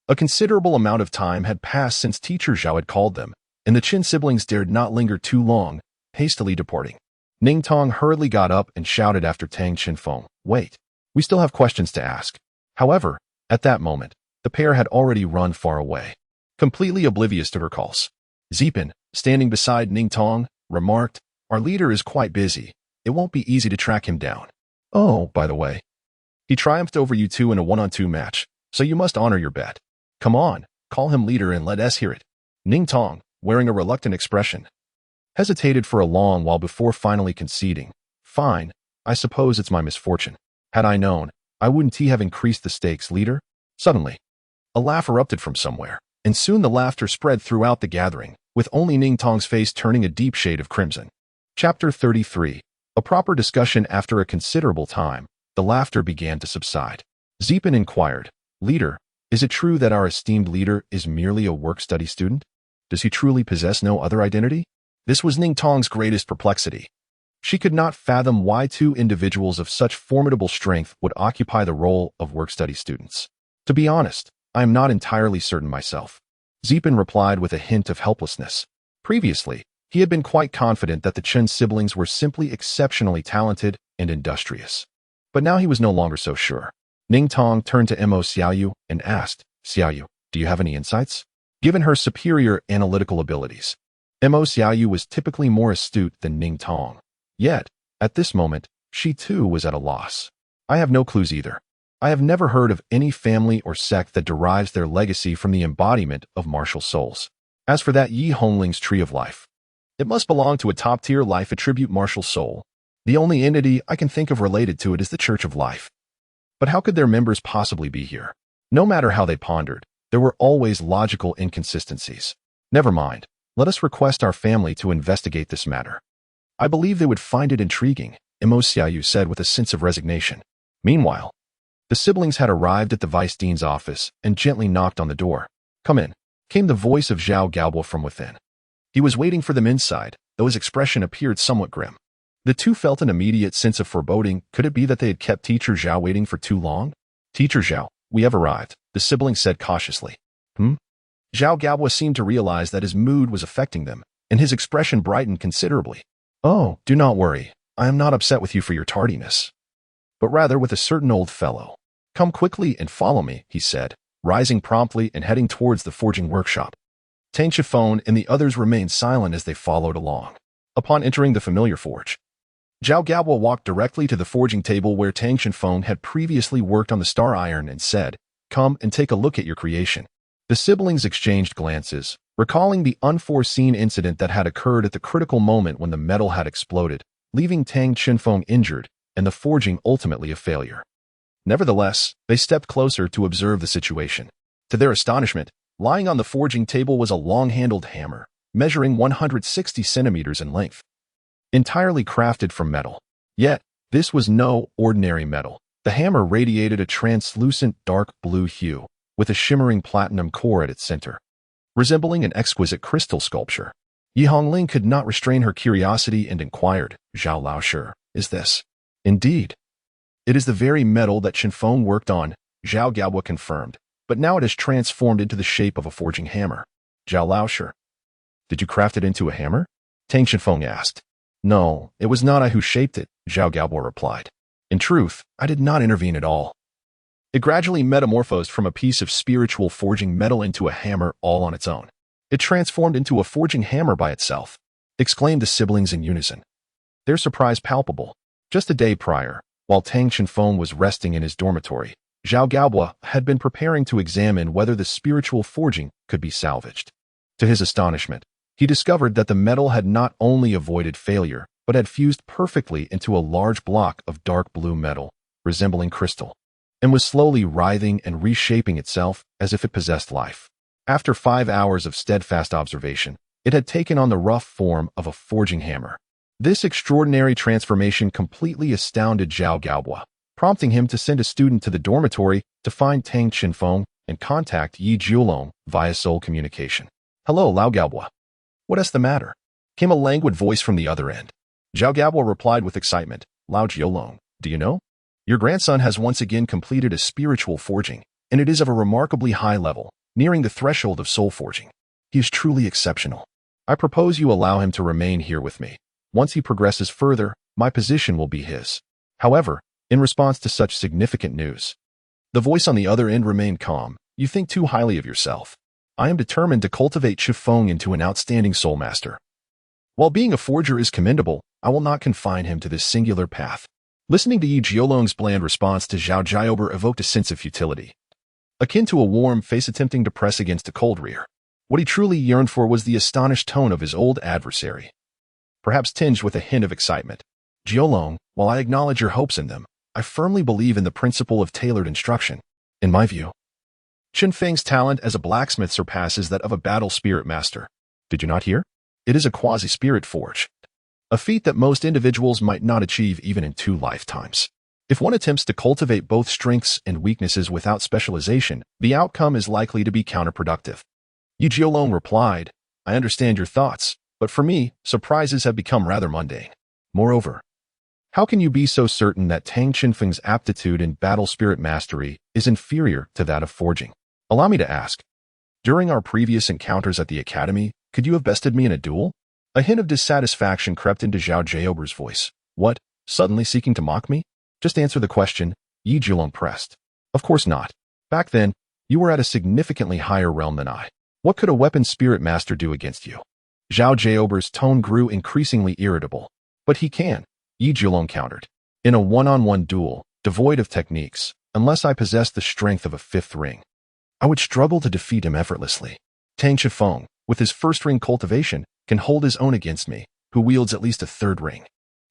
A considerable amount of time had passed since Teacher Zhao had called them, and the Qin siblings dared not linger too long, hastily departing. Ning Tong hurriedly got up and shouted after Tang Qinfeng, "Wait, we still have questions to ask." However, at that moment, the pair had already run far away, completely oblivious to her calls. Zipin, standing beside Ning Tong, remarked, "Our leader is quite busy. It won't be easy to track him down. Oh, by the way, he triumphed over you two in a one-on-two match, so you must honor your bet. Come on, call him leader and let us hear it." Ning Tong, wearing a reluctant expression, hesitated for a long while before finally conceding, "Fine, I suppose it's my misfortune. Had I known, I wouldn't have increased the stakes, leader." Suddenly, a laugh erupted from somewhere, and soon the laughter spread throughout the gathering, with only Ning Tong's face turning a deep shade of crimson. Chapter 33. A proper discussion. After a considerable time, the laughter began to subside. Zipin inquired, "Leader, is it true that our esteemed leader is merely a work-study student? Does he truly possess no other identity?" This was Ning Tong's greatest perplexity. She could not fathom why 2 individuals of such formidable strength would occupy the role of work-study students. "To be honest, I am not entirely certain myself," Zipin replied with a hint of helplessness. Previously, he had been quite confident that the Chen siblings were simply exceptionally talented and industrious. But now he was no longer so sure. Ning Tong turned to Imo Xiaoyu and asked, "Xiaoyu, do you have any insights?" Given her superior analytical abilities, Imo Xiaoyu was typically more astute than Ning Tong. Yet, at this moment, she too was at a loss. "I have no clues either. I have never heard of any family or sect that derives their legacy from the embodiment of martial souls. As for that Yi Hongling's tree of life, it must belong to a top-tier life attribute martial soul. The only entity I can think of related to it is the Church of Life. But how could their members possibly be here?" No matter how they pondered, there were always logical inconsistencies. "Never mind. Let us request our family to investigate this matter. I believe they would find it intriguing," Imo Xiaoyu said with a sense of resignation. Meanwhile, The siblings had arrived at the vice dean's office and gently knocked on the door. "Come in," came the voice of Zhao Gaobo from within. He was waiting for them inside, though his expression appeared somewhat grim. The two felt an immediate sense of foreboding. Could it be that they had kept Teacher Zhao waiting for too long? "Teacher Zhao, we have arrived," the sibling said cautiously. Zhao Gaobo seemed to realize that his mood was affecting them, and his expression brightened considerably. "Oh, do not worry. I am not upset with you for your tardiness, but rather with a certain old fellow. Come quickly and follow me," he said, rising promptly and heading towards the forging workshop. Tang Chiffon and the others remained silent as they followed along. Upon entering the familiar forge, Zhao Gaobo walked directly to the forging table where Tang Chiffon had previously worked on the star iron and said, "Come and take a look at your creation." The siblings exchanged glances, recalling the unforeseen incident that had occurred at the critical moment when the metal had exploded, leaving Tang Chiffon injured and the forging ultimately a failure. Nevertheless, they stepped closer to observe the situation. To their astonishment, lying on the forging table was a long-handled hammer, measuring 160 centimeters in length, entirely crafted from metal. Yet, this was no ordinary metal. The hammer radiated a translucent dark blue hue, with a shimmering platinum core at its center, resembling an exquisite crystal sculpture. Yi Hongling could not restrain her curiosity and inquired, "Zhao Laoshi, is this?" "Indeed. It is the very metal that Chinfeng worked on," Zhao Gaobo confirmed, "but now it has transformed into the shape of a forging hammer." "Zhao Laoshi, did you craft it into a hammer?" Tang Chinfeng asked. "No, it was not I who shaped it," Zhao Gaobo replied. "In truth, I did not intervene at all. It gradually metamorphosed from a piece of spiritual forging metal into a hammer all on its own. It transformed into a forging hammer by itself," exclaimed the siblings in unison, their surprise palpable. Just a day prior, while Tang Chinfeng was resting in his dormitory, Zhao Gaobo had been preparing to examine whether the spiritual forging could be salvaged. To his astonishment, he discovered that the metal had not only avoided failure, but had fused perfectly into a large block of dark blue metal, resembling crystal, and was slowly writhing and reshaping itself as if it possessed life. After 5 hours of steadfast observation, it had taken on the rough form of a forging hammer. This extraordinary transformation completely astounded Zhao Gaobo, prompting him to send a student to the dormitory to find Tang Chinfeng and contact Yi Jiulong via soul communication. "Hello, Lao Gaobo. What is the matter?" came a languid voice from the other end. Zhao Gaobo replied with excitement, "Lao Jiulong, do you know? Your grandson has once again completed a spiritual forging, and it is of a remarkably high level, nearing the threshold of soul forging. He is truly exceptional. I propose you allow him to remain here with me. Once he progresses further, my position will be his." However, in response to such significant news, the voice on the other end remained calm. "You think too highly of yourself. I am determined to cultivate Chifeng into an outstanding soul master. While being a forger is commendable, I will not confine him to this singular path." Listening to Yi Jiulong's bland response to Zhao Gaobo evoked a sense of futility, akin to a warm face attempting to press against a cold rear. What he truly yearned for was the astonished tone of his old adversary, perhaps tinged with a hint of excitement. "Jiulong, while I acknowledge your hopes in them, I firmly believe in the principle of tailored instruction. In my view, Chinfeng's talent as a blacksmith surpasses that of a battle spirit master. Did you not hear? It is a quasi-spirit forge, a feat that most individuals might not achieve even in 2 lifetimes. If one attempts to cultivate both strengths and weaknesses without specialization, the outcome is likely to be counterproductive." Yi Jiulong replied, "I understand your thoughts, but for me, surprises have become rather mundane. Moreover, how can you be so certain that Tang Chinfeng's aptitude in battle spirit mastery is inferior to that of forging? Allow me to ask, during our previous encounters at the academy, could you have bested me in a duel?" A hint of dissatisfaction crept into Zhao Gaobo's voice. "What? Suddenly seeking to mock me? Just answer the question," Yi Jiulong pressed. "Of course not. Back then, you were at a significantly higher realm than I. What could a weapon spirit master do against you?" Zhao Gaobo's tone grew increasingly irritable. "But he can," Yi Jiulong countered. "In a one-on-one duel, devoid of techniques, unless I possessed the strength of a 5th ring, I would struggle to defeat him effortlessly. Tang Chifeng, with his 1st ring cultivation, can hold his own against me, who wields at least a 3rd ring.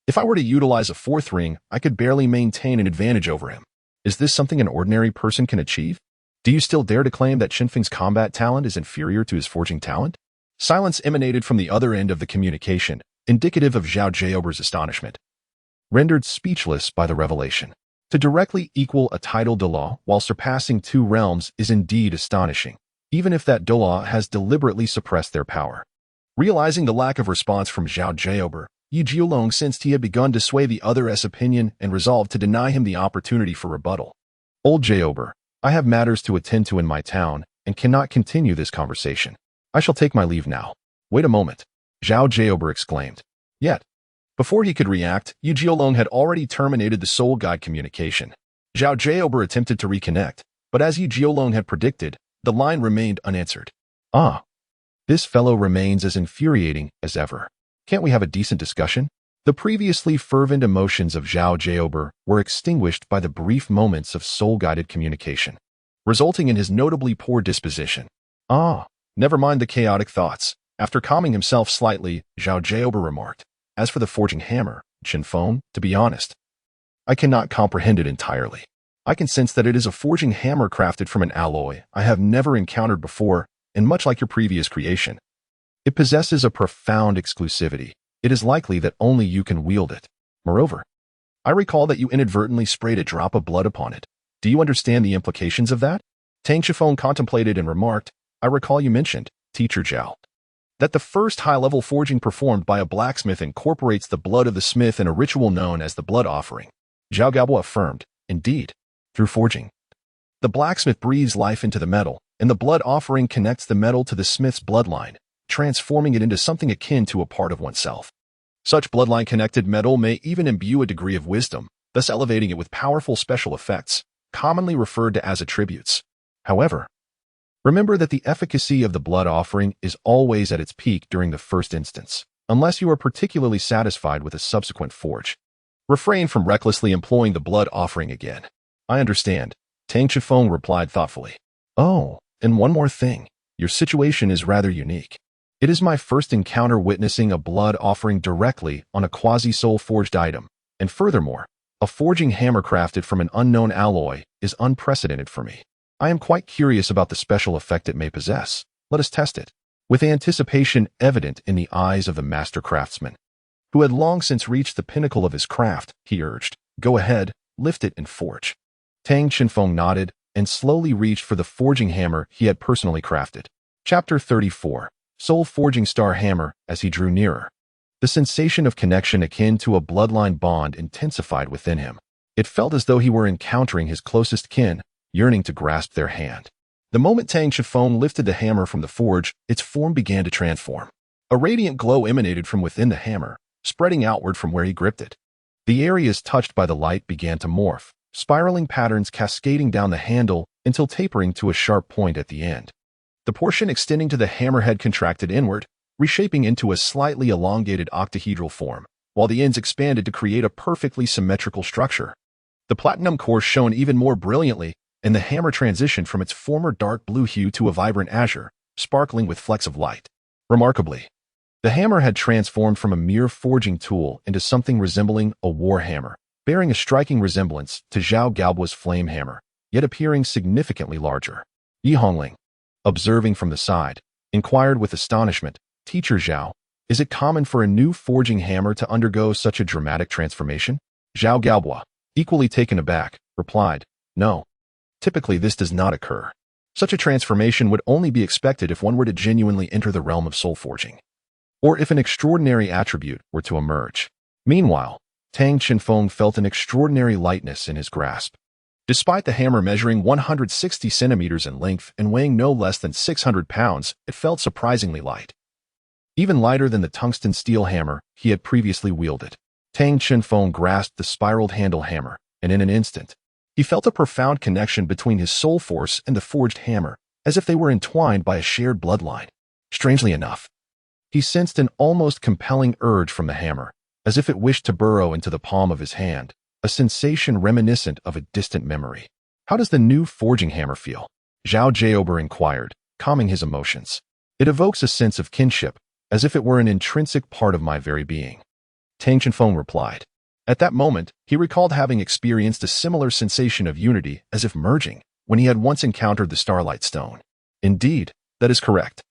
If I were to utilize a 4th ring, I could barely maintain an advantage over him. Is this something an ordinary person can achieve? Do you still dare to claim that Chinfeng's combat talent is inferior to his forging talent?" Silence emanated from the other end of the communication, indicative of Zhao Gaobo's astonishment, rendered speechless by the revelation. To directly equal a title Douluo while surpassing two realms is indeed astonishing, even if that Douluo has deliberately suppressed their power. Realizing the lack of response from Zhao Zhaober, Yunzong sensed he had begun to sway the other's opinion and resolved to deny him the opportunity for rebuttal. Old Zhaober, I have matters to attend to in my town and cannot continue this conversation. I shall take my leave now. Wait a moment, Zhao Zhaober exclaimed. Yet, before he could react, Yunzong had already terminated the soul guide communication. Zhao Zhaober attempted to reconnect, but as Yunzong had predicted, the line remained unanswered. Ah, this fellow remains as infuriating as ever. Can't we have a decent discussion? The previously fervent emotions of Zhao Zhaober were extinguished by the brief moments of soul-guided communication, resulting in his notably poor disposition. Ah, never mind the chaotic thoughts. After calming himself slightly, Zhao Zhaober remarked, as for the forging hammer, Qinfeng, to be honest, I cannot comprehend it entirely. I can sense that it is a forging hammer crafted from an alloy I have never encountered before, and much like your previous creation, it possesses a profound exclusivity. It is likely that only you can wield it. Moreover, I recall that you inadvertently sprayed a drop of blood upon it. Do you understand the implications of that? Tang Shifeng contemplated and remarked, I recall you mentioned, Teacher Zhao, that the first high-level forging performed by a blacksmith incorporates the blood of the smith in a ritual known as the blood offering. Zhao Gaobo affirmed, indeed, through forging, the blacksmith breathes life into the metal, and the blood offering connects the metal to the smith's bloodline, transforming it into something akin to a part of oneself. Such bloodline-connected metal may even imbue a degree of wisdom, thus elevating it with powerful special effects, commonly referred to as attributes. However, remember that the efficacy of the blood offering is always at its peak during the first instance, unless you are particularly satisfied with a subsequent forge. Refrain from recklessly employing the blood offering again. I understand, Tang Shifeng replied thoughtfully. Oh, and one more thing. Your situation is rather unique. It is my first encounter witnessing a blood offering directly on a quasi-soul forged item, and furthermore, a forging hammer crafted from an unknown alloy is unprecedented for me. I am quite curious about the special effect it may possess. Let us test it. With anticipation evident in the eyes of the master craftsman, who had long since reached the pinnacle of his craft, he urged, go ahead, lift it and forge. Tang Qinfeng nodded and slowly reached for the forging hammer he had personally crafted. Chapter 34. Soul Forging Star Hammer. As he drew nearer, the sensation of connection akin to a bloodline bond intensified within him. It felt as though he were encountering his closest kin, yearning to grasp their hand. The moment Tang Shifeng lifted the hammer from the forge, its form began to transform. A radiant glow emanated from within the hammer, spreading outward from where he gripped it. The areas touched by the light began to morph, spiraling patterns cascading down the handle until tapering to a sharp point at the end. The portion extending to the hammerhead contracted inward, reshaping into a slightly elongated octahedral form, while the ends expanded to create a perfectly symmetrical structure. The platinum core shone even more brilliantly, and the hammer transitioned from its former dark blue hue to a vibrant azure, sparkling with flecks of light. Remarkably, the hammer had transformed from a mere forging tool into something resembling a war hammer, bearing a striking resemblance to Zhao Gaobo's flame hammer, yet appearing significantly larger. Yi Hongling, observing from the side, inquired with astonishment, Teacher Zhao, is it common for a new forging hammer to undergo such a dramatic transformation? Zhao Gaobo, equally taken aback, replied, no. Typically this does not occur. Such a transformation would only be expected if one were to genuinely enter the realm of soul forging, or if an extraordinary attribute were to emerge. Meanwhile, Tang Qinfeng felt an extraordinary lightness in his grasp. Despite the hammer measuring 160 centimeters in length and weighing no less than 600 pounds, it felt surprisingly light. Even lighter than the tungsten steel hammer he had previously wielded. Tang Qinfeng grasped the spiraled handle hammer, and in an instant, he felt a profound connection between his soul force and the forged hammer, as if they were entwined by a shared bloodline. Strangely enough, he sensed an almost compelling urge from the hammer, as if it wished to burrow into the palm of his hand, a sensation reminiscent of a distant memory. How does the new forging hammer feel? Zhao Zhaober inquired, calming his emotions. It evokes a sense of kinship, as if it were an intrinsic part of my very being. Tang Qinfeng replied. At that moment, he recalled having experienced a similar sensation of unity as if merging, when he had once encountered the Starlight Stone. Indeed, that is correct.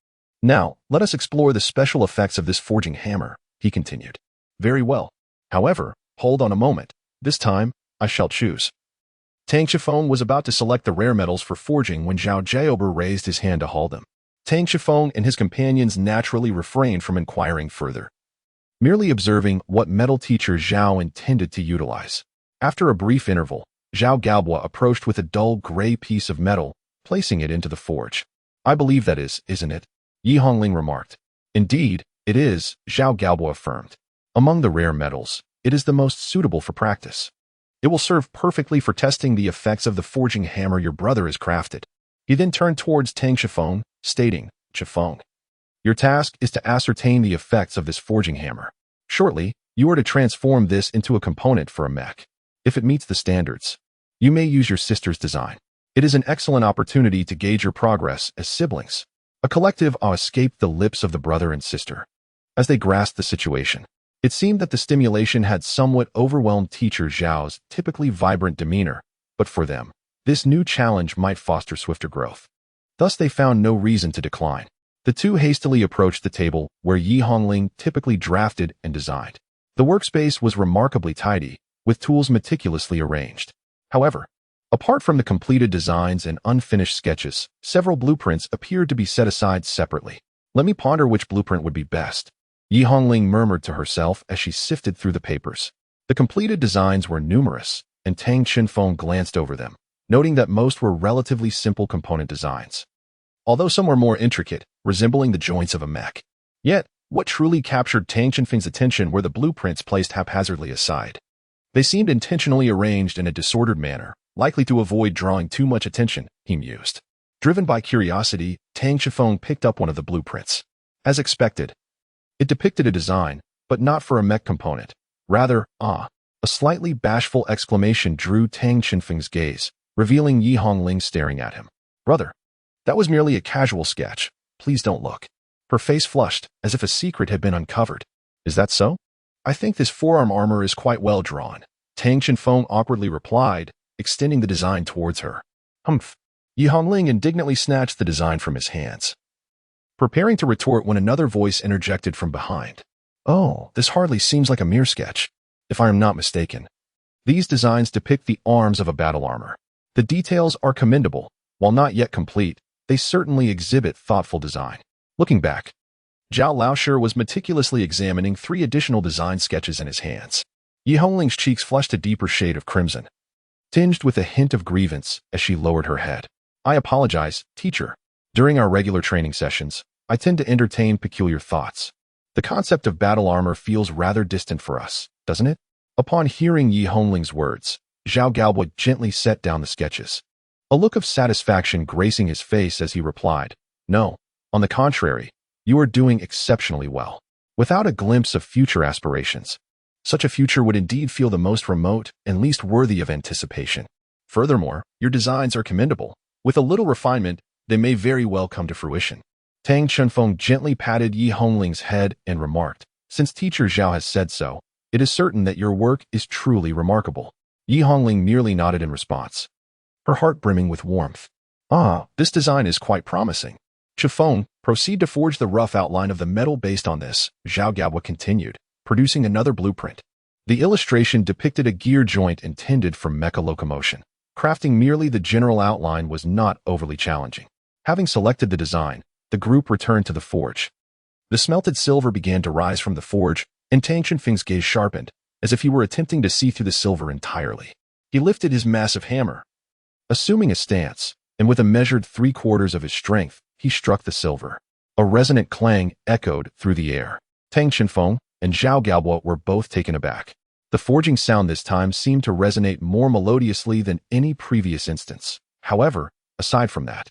Now, let us explore the special effects of this forging hammer, he continued. Very well. However, hold on a moment. This time, I shall choose. Tang Shifeng was about to select the rare metals for forging when Zhao Jiaober raised his hand to halt them. Tang Shifeng and his companions naturally refrained from inquiring further, merely observing what metal teacher Zhao intended to utilize. After a brief interval, Zhao Gaobo approached with a dull gray piece of metal, placing it into the forge. I believe that is, isn't it? Yi Hongling remarked. Indeed, it is, Zhao Gaobo affirmed. Among the rare metals, it is the most suitable for practice. It will serve perfectly for testing the effects of the forging hammer your brother has crafted. He then turned towards Tang Shifeng, stating, Shifeng, your task is to ascertain the effects of this forging hammer. Shortly, you are to transform this into a component for a mech. If it meets the standards, you may use your sister's design. It is an excellent opportunity to gauge your progress as siblings. A collective awe escaped the lips of the brother and sister as they grasped the situation. It seemed that the stimulation had somewhat overwhelmed teacher Zhao's typically vibrant demeanor, but for them, this new challenge might foster swifter growth. Thus they found no reason to decline. The two hastily approached the table where Yi Hongling typically drafted and designed. The workspace was remarkably tidy, with tools meticulously arranged. However, apart from the completed designs and unfinished sketches, several blueprints appeared to be set aside separately. Let me ponder which blueprint would be best, Yi Hongling murmured to herself as she sifted through the papers. The completed designs were numerous, and Tang Shifeng glanced over them, noting that most were relatively simple component designs, although some were more intricate, resembling the joints of a mech. Yet, what truly captured Tang Shifeng's attention were the blueprints placed haphazardly aside. They seemed intentionally arranged in a disordered manner, likely to avoid drawing too much attention, he mused. Driven by curiosity, Tang Shifeng picked up one of the blueprints. As expected, it depicted a design, but not for a mech component. Rather, a slightly bashful exclamation drew Tang Shifeng's gaze, revealing Yi Hongling staring at him. Brother, that was merely a casual sketch. Please don't look. Her face flushed, as if a secret had been uncovered. Is that so? I think this forearm armor is quite well drawn, Tang Shifeng awkwardly replied, extending the design towards her. Humph. Yi Hongling indignantly snatched the design from his hands, preparing to retort when another voice interjected from behind. Oh, this hardly seems like a mere sketch, if I am not mistaken. These designs depict the arms of a battle armor. The details are commendable. While not yet complete, they certainly exhibit thoughtful design. Looking back, Zhao Laoshi was meticulously examining 3 additional design sketches in his hands. Yi Hongling's cheeks flushed a deeper shade of crimson, tinged with a hint of grievance as she lowered her head. I apologize, teacher. During our regular training sessions, I tend to entertain peculiar thoughts. The concept of battle armor feels rather distant for us, doesn't it? Upon hearing Yi Hongling's words, Zhao Gaobo gently set down the sketches, a look of satisfaction gracing his face as he replied, No, on the contrary, you are doing exceptionally well. Without a glimpse of future aspirations, such a future would indeed feel the most remote and least worthy of anticipation. Furthermore, your designs are commendable. With a little refinement, they may very well come to fruition. Tang Shifeng gently patted Yi Hongling's head and remarked, Since teacher Zhao has said so, it is certain that your work is truly remarkable. Yi Hongling merely nodded in response, her heart brimming with warmth. This design is quite promising. Shifeng, proceed to forge the rough outline of the metal based on this, Zhao Gaobo continued, producing another blueprint. The illustration depicted a gear joint intended for mecha locomotion. Crafting merely the general outline was not overly challenging. Having selected the design, the group returned to the forge. The smelted silver began to rise from the forge, and Tang Shifeng's gaze sharpened, as if he were attempting to see through the silver entirely. He lifted his massive hammer, assuming a stance, and with a measured 3/4 of his strength, he struck the silver. A resonant clang echoed through the air. Tang Shifeng and Zhao Gaobo were both taken aback. The forging sound this time seemed to resonate more melodiously than any previous instance. However, aside from that,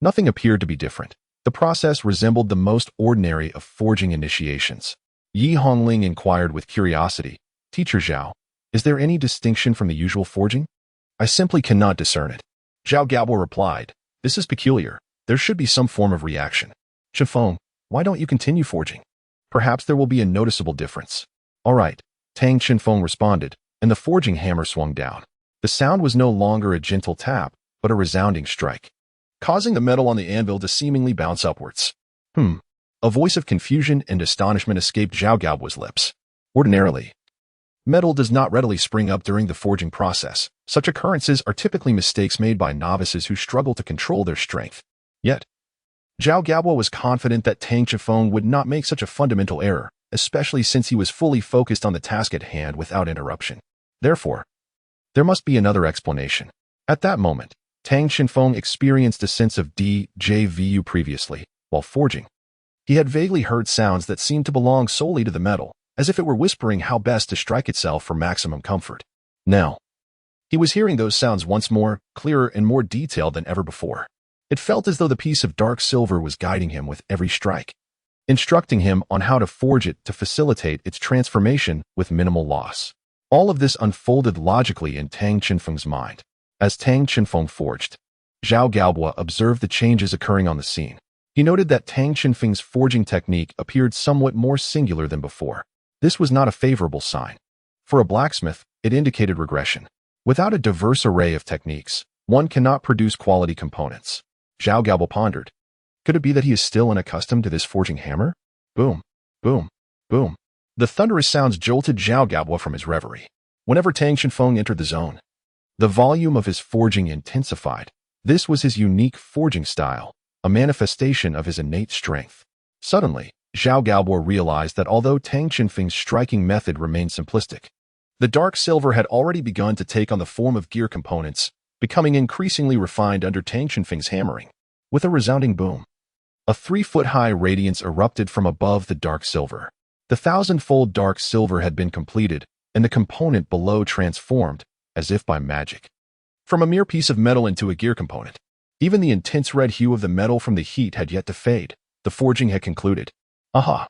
nothing appeared to be different. The process resembled the most ordinary of forging initiations. Yi Hongling inquired with curiosity, Teacher Zhao, is there any distinction from the usual forging? I simply cannot discern it. Zhao Gaobo replied, This is peculiar. There should be some form of reaction. Shifeng, why don't you continue forging? Perhaps there will be a noticeable difference. All right. Tang Shifeng responded, and the forging hammer swung down. The sound was no longer a gentle tap, but a resounding strike, causing the metal on the anvil to seemingly bounce upwards. A voice of confusion and astonishment escaped Zhao Gaobo's lips. Ordinarily, Metal does not readily spring up during the forging process. Such occurrences are typically mistakes made by novices who struggle to control their strength. Yet, Zhao Gaobo was confident that Tang Chifeng would not make such a fundamental error, especially since he was fully focused on the task at hand without interruption. Therefore, there must be another explanation. At that moment, Tang Chifeng experienced a sense of déjà vu previously, while forging. He had vaguely heard sounds that seemed to belong solely to the metal, as if it were whispering how best to strike itself for maximum comfort. Now, he was hearing those sounds once more, clearer and more detailed than ever before. It felt as though the piece of dark silver was guiding him with every strike, instructing him on how to forge it to facilitate its transformation with minimal loss. All of this unfolded logically in Tang Chifeng's mind. As Tang Chifeng forged, Zhao Gaobo observed the changes occurring on the scene. He noted that Tang Chifeng's forging technique appeared somewhat more singular than before. This was not a favorable sign. For a blacksmith, it indicated regression. Without a diverse array of techniques, one cannot produce quality components. Zhao Gaobo pondered. Could it be that he is still unaccustomed to this forging hammer? Boom, boom, boom. The thunderous sounds jolted Zhao Gaobo from his reverie. Whenever Tang Chifeng entered the zone, the volume of his forging intensified. This was his unique forging style, a manifestation of his innate strength. Suddenly, Zhao Gaobo realized that although Tang Chifeng's striking method remained simplistic, the dark silver had already begun to take on the form of gear components, becoming increasingly refined under Tang Chifeng's hammering. With a resounding boom, a 3-foot-high radiance erupted from above the dark silver. The 1,000-fold dark silver had been completed, and the component below transformed, as if by magic, from a mere piece of metal into a gear component. Even the intense red hue of the metal from the heat had yet to fade. The forging had concluded. Aha!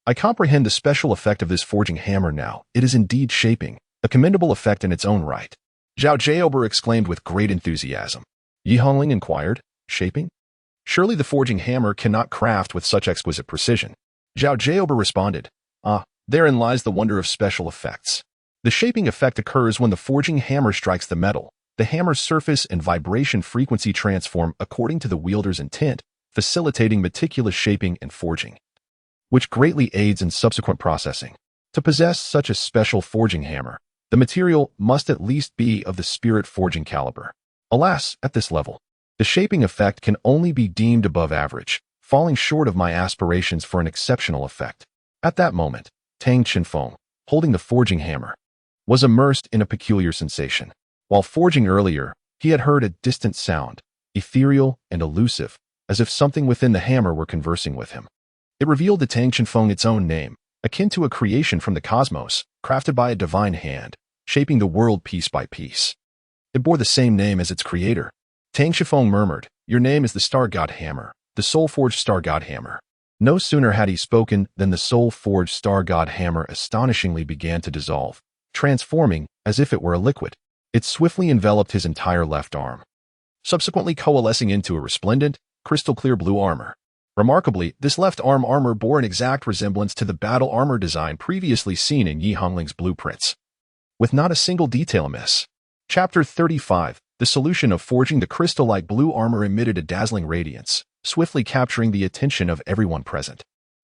I comprehend the special effect of this forging hammer now. It is indeed shaping, a commendable effect in its own right. Zhao Gaobo exclaimed with great enthusiasm. Yi Hongling inquired, shaping? Surely the forging hammer cannot craft with such exquisite precision. Zhao Gaobo responded. Therein lies the wonder of special effects. The shaping effect occurs when the forging hammer strikes the metal. The hammer's surface and vibration frequency transform according to the wielder's intent, facilitating meticulous shaping and forging, which greatly aids in subsequent processing. To possess such a special forging hammer, the material must at least be of the spirit forging caliber. Alas, at this level, the shaping effect can only be deemed above average, falling short of my aspirations for an exceptional effect. At that moment, Tang Chifeng, holding the forging hammer, was immersed in a peculiar sensation. While forging earlier, he had heard a distant sound, ethereal and elusive, as if something within the hammer were conversing with him. It revealed to Tang Chifeng its own name, akin to a creation from the cosmos, crafted by a divine hand, shaping the world piece by piece. It bore the same name as its creator. Tang Chifeng murmured, "Your name is the Star God Hammer, the soul-forged Star God Hammer." No sooner had he spoken than the soul-forged Star God Hammer astonishingly began to dissolve, transforming as if it were a liquid. It swiftly enveloped his entire left arm, subsequently coalescing into a resplendent, crystal-clear blue armor. Remarkably, this left arm armor bore an exact resemblance to the battle armor design previously seen in Yi Hongling's blueprints, with not a single detail amiss. Chapter 35. The solution of forging. The crystal-like blue armor emitted a dazzling radiance, swiftly capturing the attention of everyone present.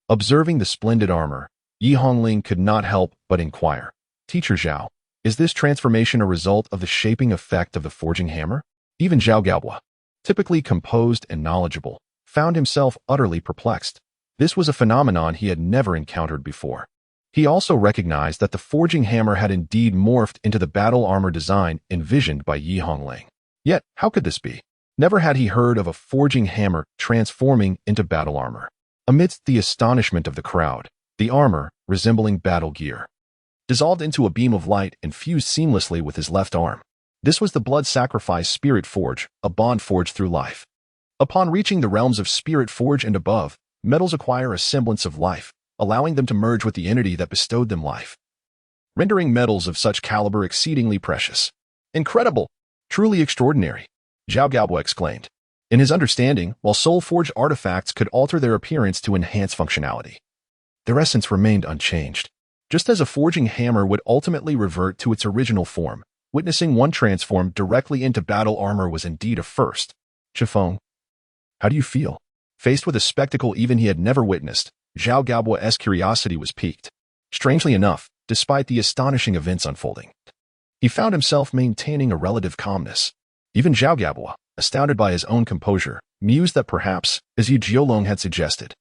Observing the splendid armor, Yi Hongling could not help but inquire, "Teacher Zhao, is this transformation a result of the shaping effect of the forging hammer?" Even Zhao Gaobo, typically composed and knowledgeable, found himself utterly perplexed. This was a phenomenon he had never encountered before. He also recognized that the forging hammer had indeed morphed into the battle armor design envisioned by Yi Hongling. Yet, how could this be? Never had he heard of a forging hammer transforming into battle armor. Amidst the astonishment of the crowd, the armor, resembling battle gear, dissolved into a beam of light and fused seamlessly with his left arm. This was the blood sacrifice Spirit Forge, a bond forged through life. Upon reaching the realms of Spirit Forge and above, metals acquire a semblance of life, allowing them to merge with the entity that bestowed them life, rendering metals of such caliber exceedingly precious. Incredible! Truly extraordinary! Zhao Gaobo exclaimed. In his understanding, while soul-forged artifacts could alter their appearance to enhance functionality, their essence remained unchanged. Just as a forging hammer would ultimately revert to its original form, witnessing one transform directly into battle armor was indeed a first. Chifeng, how do you feel? Faced with a spectacle even he had never witnessed, Zhao Gaobo's curiosity was piqued. Strangely enough, despite the astonishing events unfolding. He found himself maintaining a relative calmness. Even Zhao Gaobo, astounded by his own composure, mused that perhaps, as Yunzong had suggested,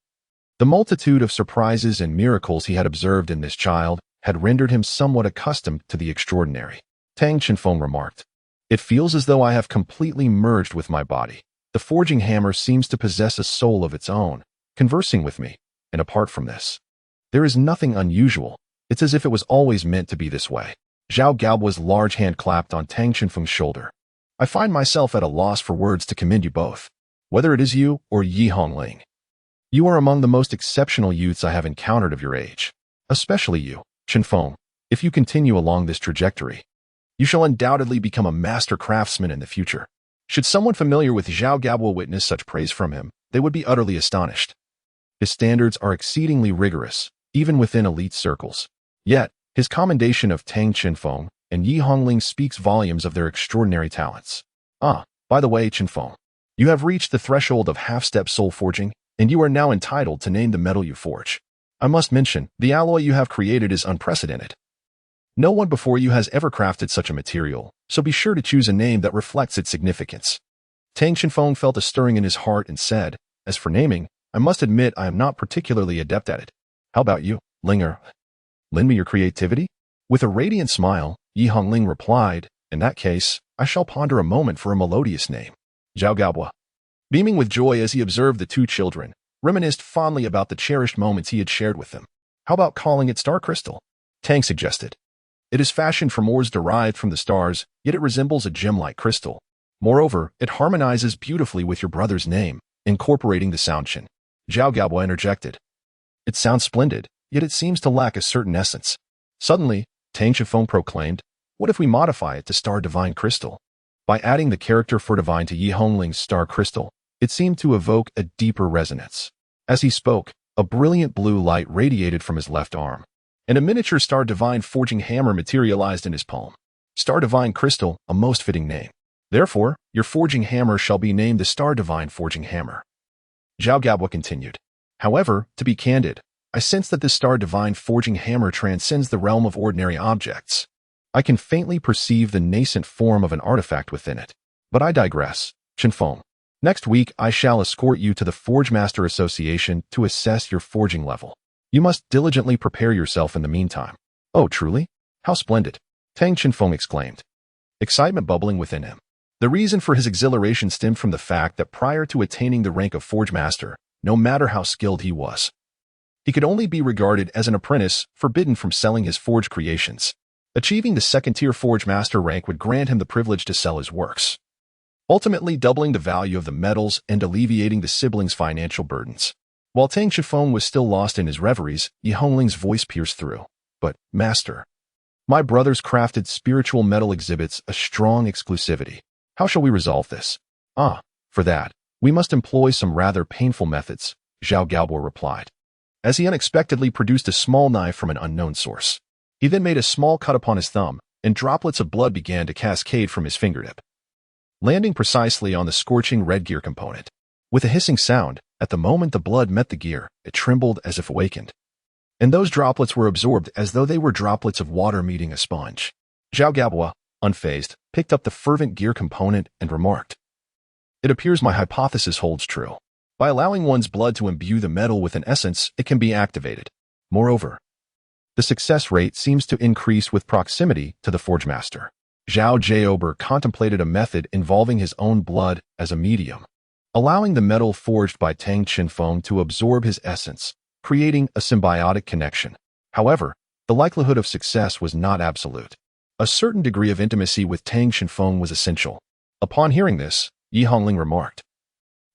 the multitude of surprises and miracles he had observed in this child had rendered him somewhat accustomed to the extraordinary. Tang Chenfeng remarked, "It feels as though I have completely merged with my body. The forging hammer seems to possess a soul of its own, conversing with me, and apart from this, there is nothing unusual. It's as if it was always meant to be this way." Zhao Gaobo's large hand clapped on Tang Chenfeng's shoulder. "I find myself at a loss for words to commend you both. Whether it is you or Yi Hongling, you are among the most exceptional youths I have encountered of your age. Especially you, Chenfeng. If you continue along this trajectory, you shall undoubtedly become a master craftsman in the future." Should someone familiar with Zhao Gaobo witness such praise from him, they would be utterly astonished. His standards are exceedingly rigorous, even within elite circles. Yet, his commendation of Tang Chenfeng and Yi Hongling speaks volumes of their extraordinary talents. By the way, Chenfeng, you have reached the threshold of half-step soul forging, and you are now entitled to name the metal you forge. I must mention, the alloy you have created is unprecedented. No one before you has ever crafted such a material, so be sure to choose a name that reflects its significance. Tang Chenfeng felt a stirring in his heart and said, "As for naming, I must admit I am not particularly adept at it. How about you, Linger? Lend me your creativity?" With a radiant smile, Yi Hongling replied, "In that case, I shall ponder a moment for a melodious name." Zhao Gaobo, beaming with joy as he observed the two children, reminisced fondly about the cherished moments he had shared with them. "How about calling it Star Crystal?" Tang suggested. "It is fashioned from ores derived from the stars, yet it resembles a gem-like crystal. Moreover, it harmonizes beautifully with your brother's name, incorporating the sound Chen." Zhao Gaobo interjected. "It sounds splendid, yet it seems to lack a certain essence." Suddenly, Tang Chenfeng proclaimed, "What if we modify it to Star Divine Crystal?" By adding the character for divine to Yi Hongling's Star Crystal, it seemed to evoke a deeper resonance. As he spoke, a brilliant blue light radiated from his left arm, and a miniature Star Divine forging hammer materialized in his palm. Star Divine Crystal, a most fitting name. Therefore, your forging hammer shall be named the Star Divine Forging Hammer. Zhao Gaobo continued. "However, to be candid, I sense that this Star Divine Forging Hammer transcends the realm of ordinary objects. I can faintly perceive the nascent form of an artifact within it. But I digress, Chenfeng. Next week, I shall escort you to the Forge Master Association to assess your forging level. You must diligently prepare yourself in the meantime." "Oh, truly? How splendid!" Tang Chenfeng exclaimed, excitement bubbling within him. The reason for his exhilaration stemmed from the fact that prior to attaining the rank of Forge Master, no matter how skilled he was, he could only be regarded as an apprentice forbidden from selling his forged creations. Achieving the second-tier Forge Master rank would grant him the privilege to sell his works, ultimately doubling the value of the metals and alleviating the siblings' financial burdens. While Tang Chenfeng was still lost in his reveries, Yi Hongling's voice pierced through. "But, Master, my brother's crafted spiritual metal exhibits a strong exclusivity. How shall we resolve this?" For that, we must employ some rather painful methods," Zhao Gaobo replied, as he unexpectedly produced a small knife from an unknown source. He then made a small cut upon his thumb, and droplets of blood began to cascade from his fingertip, landing precisely on the scorching red gear component. With a hissing sound, at the moment the blood met the gear, it trembled as if awakened, and those droplets were absorbed as though they were droplets of water meeting a sponge. Zhao Gaobo, unfazed, picked up the fervent gear component and remarked, "It appears my hypothesis holds true. By allowing one's blood to imbue the metal with an essence, it can be activated. Moreover, the success rate seems to increase with proximity to the Forge Master." Zhao Gaobo contemplated a method involving his own blood as a medium, allowing the metal forged by Tang Chenfeng to absorb his essence, creating a symbiotic connection. However, the likelihood of success was not absolute. A certain degree of intimacy with Tang Chenfeng was essential. Upon hearing this, Yi Hongling remarked,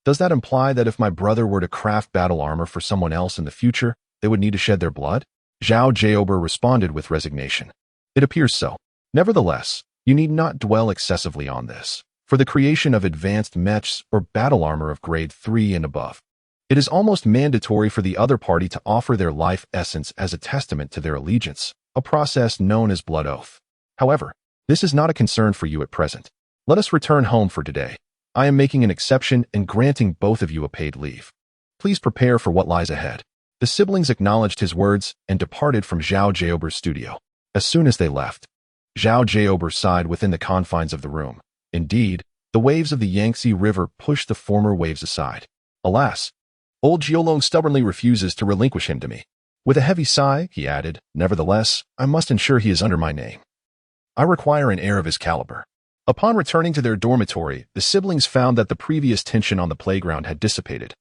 "Does that imply that if my brother were to craft battle armor for someone else in the future, they would need to shed their blood?" Zhao Gaobo responded with resignation. "It appears so. Nevertheless, you need not dwell excessively on this. For the creation of advanced mechs or battle armor of grade 3 and above, it is almost mandatory for the other party to offer their life essence as a testament to their allegiance, a process known as blood oath. However, this is not a concern for you at present. Let us return home for today. I am making an exception and granting both of you a paid leave. Please prepare for what lies ahead." The siblings acknowledged his words and departed from Zhao Jiaober's studio. As soon as they left, Zhao Jiaober sighed within the confines of the room. Indeed, the waves of the Yangtze River pushed the former waves aside. Alas, old Jiolong stubbornly refuses to relinquish him to me. With a heavy sigh, he added, nevertheless, I must ensure he is under my name. I require an heir of his caliber. Upon returning to their dormitory, the siblings found that the previous tension on the playground had dissipated,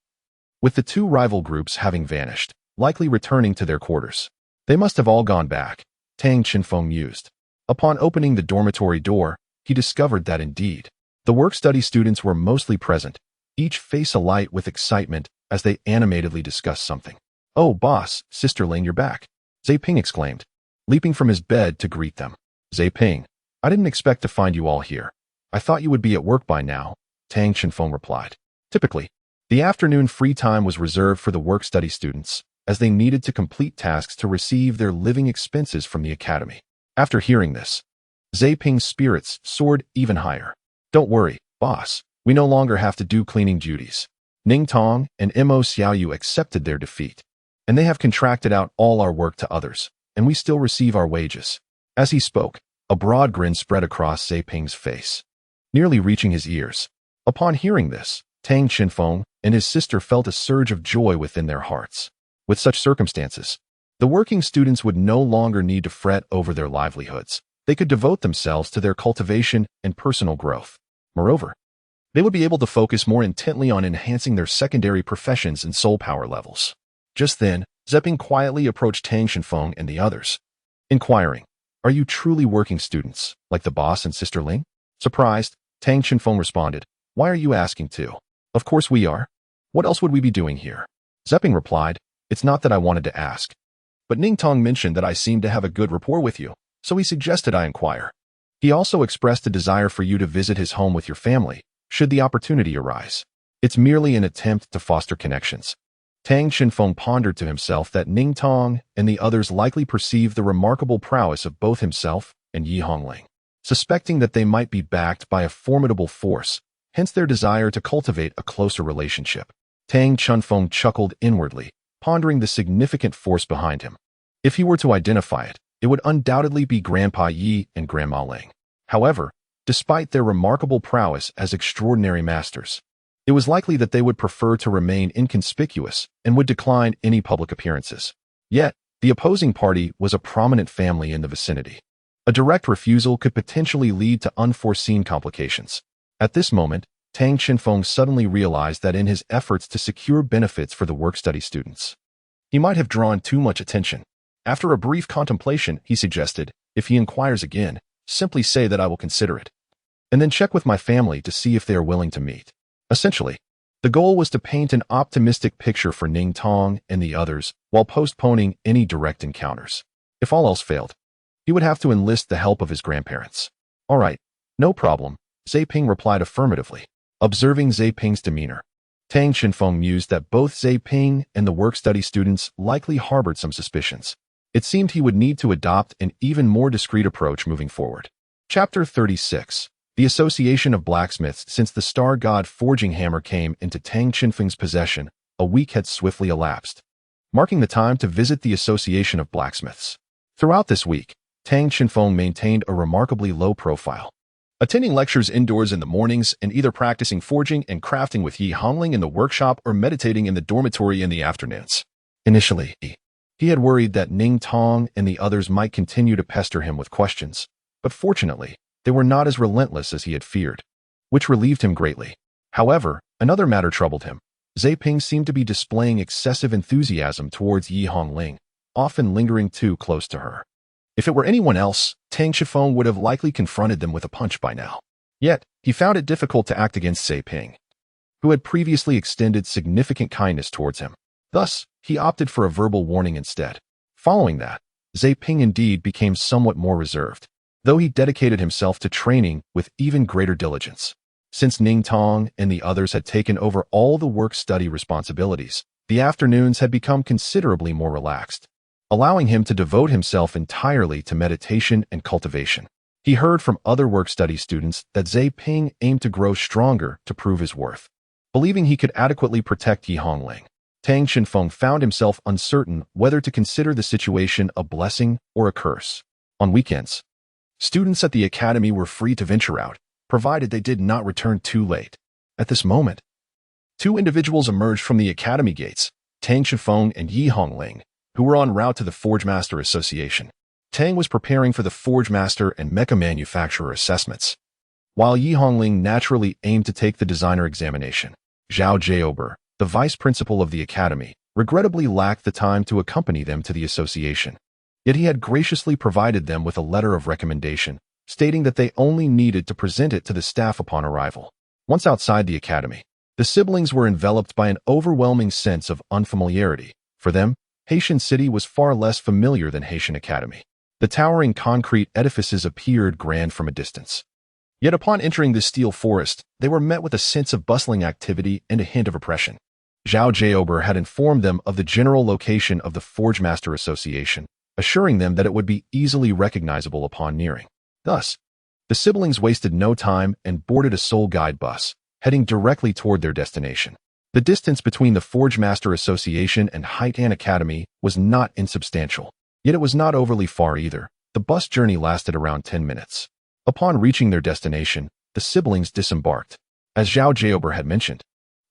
with the two rival groups having vanished, likely returning to their quarters. They must have all gone back, Tang Qinfeng mused. Upon opening the dormitory door, he discovered that indeed, the work-study students were mostly present, each face alight with excitement as they animatedly discussed something. Oh, boss, Sister Ling, you're back, Zai Ping exclaimed, leaping from his bed to greet them. Zai Ping, I didn't expect to find you all here. I thought you would be at work by now, Tang Qinfeng replied. Typically, the afternoon free time was reserved for the work-study students, as they needed to complete tasks to receive their living expenses from the academy. After hearing this, Zai Ping's spirits soared even higher. Don't worry, boss, we no longer have to do cleaning duties. Ning Tong and Mo Xiaoyu accepted their defeat, and they have contracted out all our work to others, and we still receive our wages. As he spoke, a broad grin spread across Zai Ping's face, nearly reaching his ears. Upon hearing this, Tang Qinfeng and his sister felt a surge of joy within their hearts. With such circumstances, the working students would no longer need to fret over their livelihoods. They could devote themselves to their cultivation and personal growth. Moreover, they would be able to focus more intently on enhancing their secondary professions and soul power levels. Just then, Zepping quietly approached Tang Qinfeng and the others, inquiring, "Are you truly working students, like the boss and Sister Ling?" Surprised, Tang Qinfeng responded, "Why are you asking too? Of course we are. What else would we be doing here?" Zepping replied, "It's not that I wanted to ask, but Ning Tong mentioned that I seemed to have a good rapport with you, so he suggested I inquire. He also expressed a desire for you to visit his home with your family, should the opportunity arise. It's merely an attempt to foster connections." Tang Qinfeng pondered to himself that Ning Tong and the others likely perceived the remarkable prowess of both himself and Yi Hongling, suspecting that they might be backed by a formidable force, hence their desire to cultivate a closer relationship. Tang Qinfeng chuckled inwardly, pondering the significant force behind him. If he were to identify it, it would undoubtedly be Grandpa Yi and Grandma Ling. However, despite their remarkable prowess as extraordinary masters, it was likely that they would prefer to remain inconspicuous and would decline any public appearances. Yet, the opposing party was a prominent family in the vicinity. A direct refusal could potentially lead to unforeseen complications. At this moment, Tang Qinfeng suddenly realized that in his efforts to secure benefits for the work-study students, he might have drawn too much attention. After a brief contemplation, he suggested, "If he inquires again, simply say that I will consider it, and then check with my family to see if they are willing to meet." Essentially, the goal was to paint an optimistic picture for Ning Tong and the others while postponing any direct encounters. If all else failed, he would have to enlist the help of his grandparents. "All right, no problem," Zai Ping replied affirmatively. Observing Zai Ping's demeanor, Tang Qinfeng mused that both Zai Ping and the work-study students likely harbored some suspicions. It seemed he would need to adopt an even more discreet approach moving forward. Chapter 36. The Association of Blacksmiths. Since the Star God Forging Hammer came into Tang Qinfeng's possession, a week had swiftly elapsed, marking the time to visit the Association of Blacksmiths. Throughout this week, Tang Qinfeng maintained a remarkably low profile, attending lectures indoors in the mornings and either practicing forging and crafting with Yi Hongling in the workshop or meditating in the dormitory in the afternoons. Initially, he had worried that Ning Tong and the others might continue to pester him with questions, but fortunately, they were not as relentless as he had feared, which relieved him greatly. However, another matter troubled him. Zai Ping seemed to be displaying excessive enthusiasm towards Yi Hongling, often lingering too close to her. If it were anyone else, Tang Qinfeng would have likely confronted them with a punch by now. Yet, he found it difficult to act against Zai Ping, who had previously extended significant kindness towards him. Thus, he opted for a verbal warning instead. Following that, Zai Ping indeed became somewhat more reserved, though he dedicated himself to training with even greater diligence. Since Ning Tong and the others had taken over all the work-study responsibilities, the afternoons had become considerably more relaxed, allowing him to devote himself entirely to meditation and cultivation. He heard from other work-study students that Zai Ping aimed to grow stronger to prove his worth, believing he could adequately protect Yi Hongling. Tang Xinfeng found himself uncertain whether to consider the situation a blessing or a curse. On weekends, students at the academy were free to venture out, provided they did not return too late. At this moment, two individuals emerged from the academy gates, Tang Xinfeng and Yi Hongling, who were en route to the Forge Master Association. Tang was preparing for the Forge Master and Mecha Manufacturer assessments, while Yi Hongling naturally aimed to take the designer examination. Zhao Jiaober, the vice principal of the academy, regrettably lacked the time to accompany them to the association. Yet he had graciously provided them with a letter of recommendation, stating that they only needed to present it to the staff upon arrival. Once outside the academy, the siblings were enveloped by an overwhelming sense of unfamiliarity. For them, Haitian City was far less familiar than Haitian Academy. The towering concrete edifices appeared grand from a distance. Yet upon entering this steel forest, they were met with a sense of bustling activity and a hint of oppression. Zhao Jiaober had informed them of the general location of the Forge Master Association, assuring them that it would be easily recognizable upon nearing. Thus, the siblings wasted no time and boarded a Soul Guide bus, heading directly toward their destination. The distance between the Forge Master Association and Haitan Academy was not insubstantial, yet it was not overly far either. The bus journey lasted around 10 minutes. Upon reaching their destination, the siblings disembarked. As Zhao Jiaober had mentioned,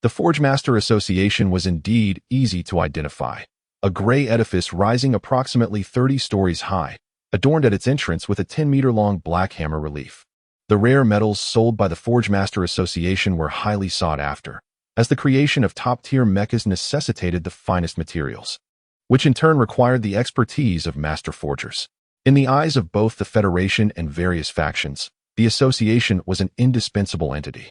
the Forge Master Association was indeed easy to identify. A gray edifice rising approximately 30 stories high, adorned at its entrance with a 10-meter-long black hammer relief. The rare metals sold by the Forge Master Association were highly sought after, as the creation of top-tier mechas necessitated the finest materials, which in turn required the expertise of master forgers. In the eyes of both the Federation and various factions, the association was an indispensable entity.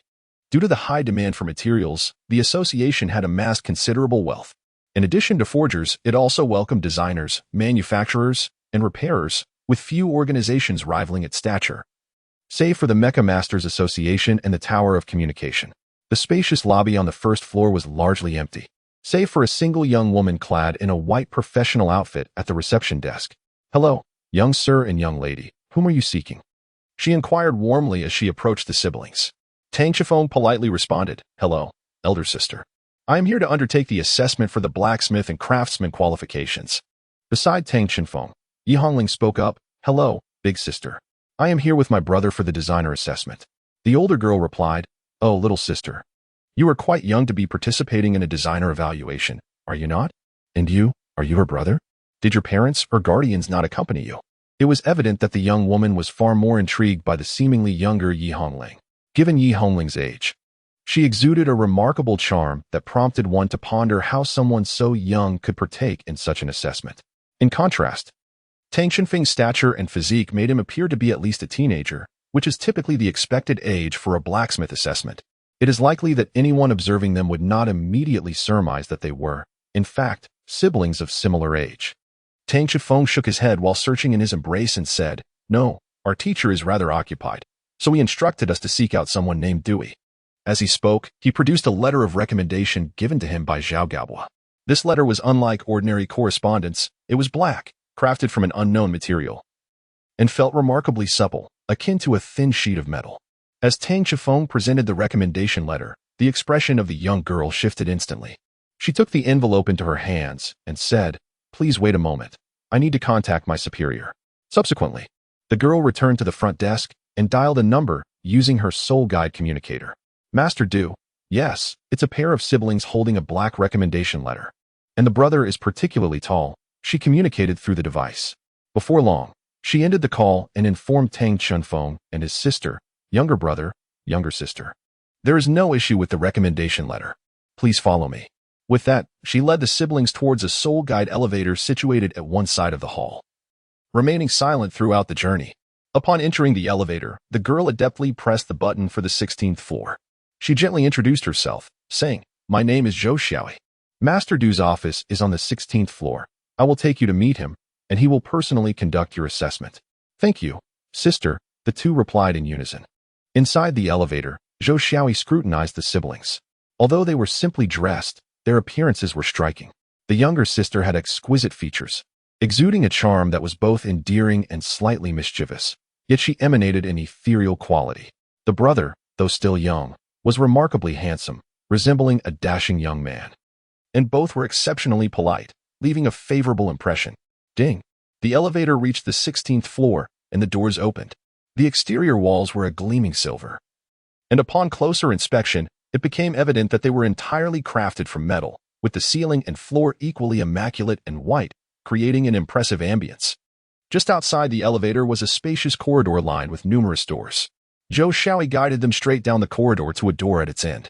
Due to the high demand for materials, the association had amassed considerable wealth. In addition to forgers, it also welcomed designers, manufacturers, and repairers, with few organizations rivaling its stature. Save for the Mecha Masters Association and the Tower of Communication, the spacious lobby on the first floor was largely empty, save for a single young woman clad in a white professional outfit at the reception desk. "Hello, young sir and young lady, whom are you seeking?" she inquired warmly as she approached the siblings. Tang Xinfeng politely responded, "Hello, elder sister. I am here to undertake the assessment for the blacksmith and craftsman qualifications." Beside Tang Xinfeng, Yi Hongling spoke up, "Hello, big sister. I am here with my brother for the designer assessment." The older girl replied, "Oh, little sister. You are quite young to be participating in a designer evaluation, are you not? And you, are you her brother? Did your parents or guardians not accompany you?" It was evident that the young woman was far more intrigued by the seemingly younger Yi Hongling. Given Yi Hongling's age, she exuded a remarkable charm that prompted one to ponder how someone so young could partake in such an assessment. In contrast, Tang Xinfeng's stature and physique made him appear to be at least a teenager, which is typically the expected age for a blacksmith assessment. It is likely that anyone observing them would not immediately surmise that they were, in fact, siblings of similar age. Tang Xinfeng shook his head while searching in his embrace and said, "No, our teacher is rather occupied, so he instructed us to seek out someone named Dewey." As he spoke, he produced a letter of recommendation given to him by Zhao Gaobo. This letter was unlike ordinary correspondence. It was black, crafted from an unknown material, and felt remarkably supple, akin to a thin sheet of metal. As Tang Xinfeng presented the recommendation letter, the expression of the young girl shifted instantly. She took the envelope into her hands and said, "Please wait a moment. I need to contact my superior." Subsequently, the girl returned to the front desk and dialed a number using her Soul Guide communicator. "Master Du, yes, it's a pair of siblings holding a black recommendation letter. And the brother is particularly tall," she communicated through the device. Before long, she ended the call and informed Tang Xinfeng and his sister, younger brother, younger sister, "There is no issue with the recommendation letter. Please follow me." With that, she led the siblings towards a Soul Guide elevator situated at one side of the hall, remaining silent throughout the journey. Upon entering the elevator, the girl adeptly pressed the button for the 16th floor. She gently introduced herself, saying, "My name is Zhou Xiaoi. Master Du's office is on the 16th floor. I will take you to meet him, and he will personally conduct your assessment." "Thank you, sister," the two replied in unison. Inside the elevator, Zhou Xiaoi scrutinized the siblings. Although they were simply dressed, their appearances were striking. The younger sister had exquisite features, exuding a charm that was both endearing and slightly mischievous, yet she emanated an ethereal quality. The brother, though still young, was remarkably handsome, resembling a dashing young man. and both were exceptionally polite, leaving a favorable impression. Ding! The elevator reached the 16th floor, and the doors opened. The exterior walls were a gleaming silver. And upon closer inspection, it became evident that they were entirely crafted from metal, with the ceiling and floor equally immaculate and white, creating an impressive ambience. Just outside the elevator was a spacious corridor lined with numerous doors. Zhou Xiaoyi guided them straight down the corridor to a door at its end,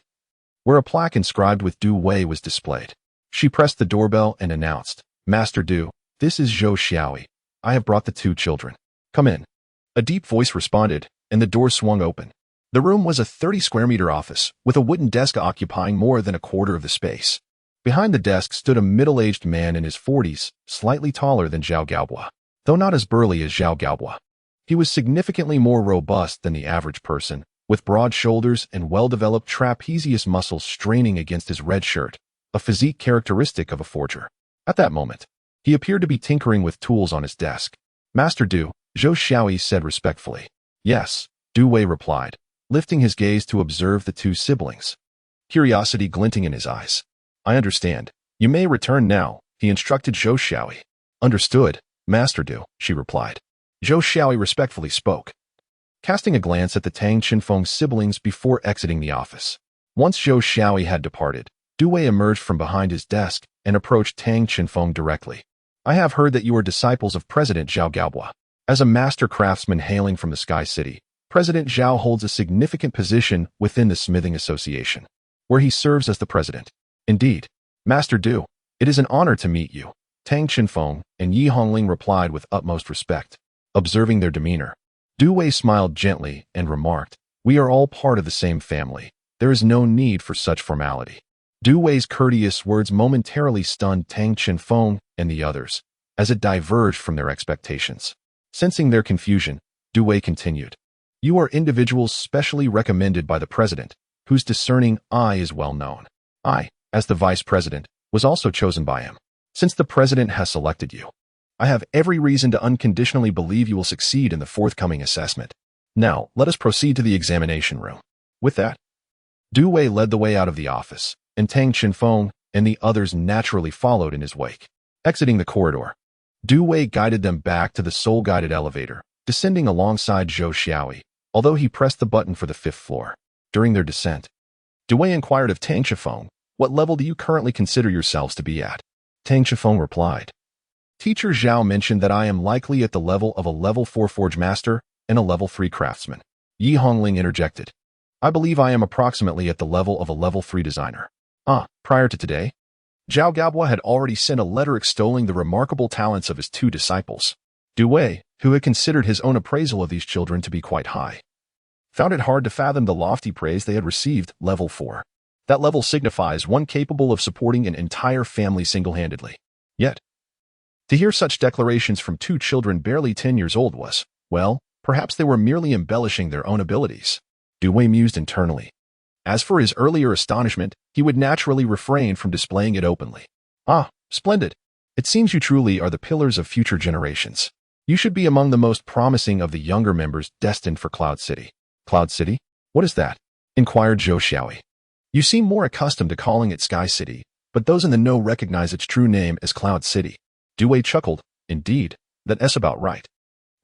where a plaque inscribed with Du Wei was displayed. She pressed the doorbell and announced, "Master Du, this is Zhou Xiaoyi. I have brought the two children. Come in." A deep voice responded, and the door swung open. The room was a 30-square-meter office, with a wooden desk occupying more than a quarter of the space. Behind the desk stood a middle-aged man in his 40s, slightly taller than Zhao Gaobo, though not as burly as Zhao Gaobo. He was significantly more robust than the average person, with broad shoulders and well-developed trapezius muscles straining against his red shirt, a physique characteristic of a forger. At that moment, he appeared to be tinkering with tools on his desk. "Master Du," Zhou Xiaoyi said respectfully. "Yes," Du Wei replied, lifting his gaze to observe the two siblings, curiosity glinting in his eyes. "I understand. You may return now," he instructed Zhou Xiaoyi. "Understood, Master Du," she replied. Zhou Xiaoyi respectfully spoke, casting a glance at the Tang Qinfeng siblings before exiting the office. Once Zhou Xiaoyi had departed, Du Wei emerged from behind his desk and approached Tang Qinfeng directly. "I have heard that you are disciples of President Zhao Gaobo. As a master craftsman hailing from the Sky City, President Zhao holds a significant position within the Smithing Association, where he serves as the president." "Indeed, Master Du, it is an honor to meet you," Tang Qinfeng and Yi Hongling replied with utmost respect. Observing their demeanor, Du Wei smiled gently and remarked, "We are all part of the same family. There is no need for such formality." Du Wei's courteous words momentarily stunned Tang Qinfeng and the others, as it diverged from their expectations. Sensing their confusion, Du Wei continued, "You are individuals specially recommended by the president, whose discerning eye is well known. I, as the vice president, was also chosen by him. Since the president has selected you, I have every reason to unconditionally believe you will succeed in the forthcoming assessment. Now, let us proceed to the examination room." With that, Du Wei led the way out of the office, and Tang Qinfeng and the others naturally followed in his wake. Exiting the corridor, Du Wei guided them back to the soul-guided elevator, descending alongside Zhou Xiaoyi, although he pressed the button for the 5th floor. During their descent, Du Wei inquired of Tang Qinfeng, "What level do you currently consider yourselves to be at?" Tang Qinfeng replied, "Teacher Zhao mentioned that I am likely at the level of a level 4 Forge Master and a level 3 Craftsman." Yi Hongling interjected, "I believe I am approximately at the level of a level 3 Designer." Prior to today, Zhao Gaobo had already sent a letter extolling the remarkable talents of his two disciples. Du Wei, who had considered his own appraisal of these children to be quite high, found it hard to fathom the lofty praise they had received. Level 4. That level signifies one capable of supporting an entire family single-handedly. Yet, to hear such declarations from two children barely 10 years old was, well, perhaps they were merely embellishing their own abilities. Du Wei mused internally. As for his earlier astonishment, he would naturally refrain from displaying it openly. Splendid. It seems you truly are the pillars of future generations. You should be among the most promising of the younger members destined for Cloud City. Cloud City? What is that? Inquired Zhou Xiaoyi. You seem more accustomed to calling it Sky City, but those in the know recognize its true name as Cloud City. Du Wei chuckled. Indeed, that's about right.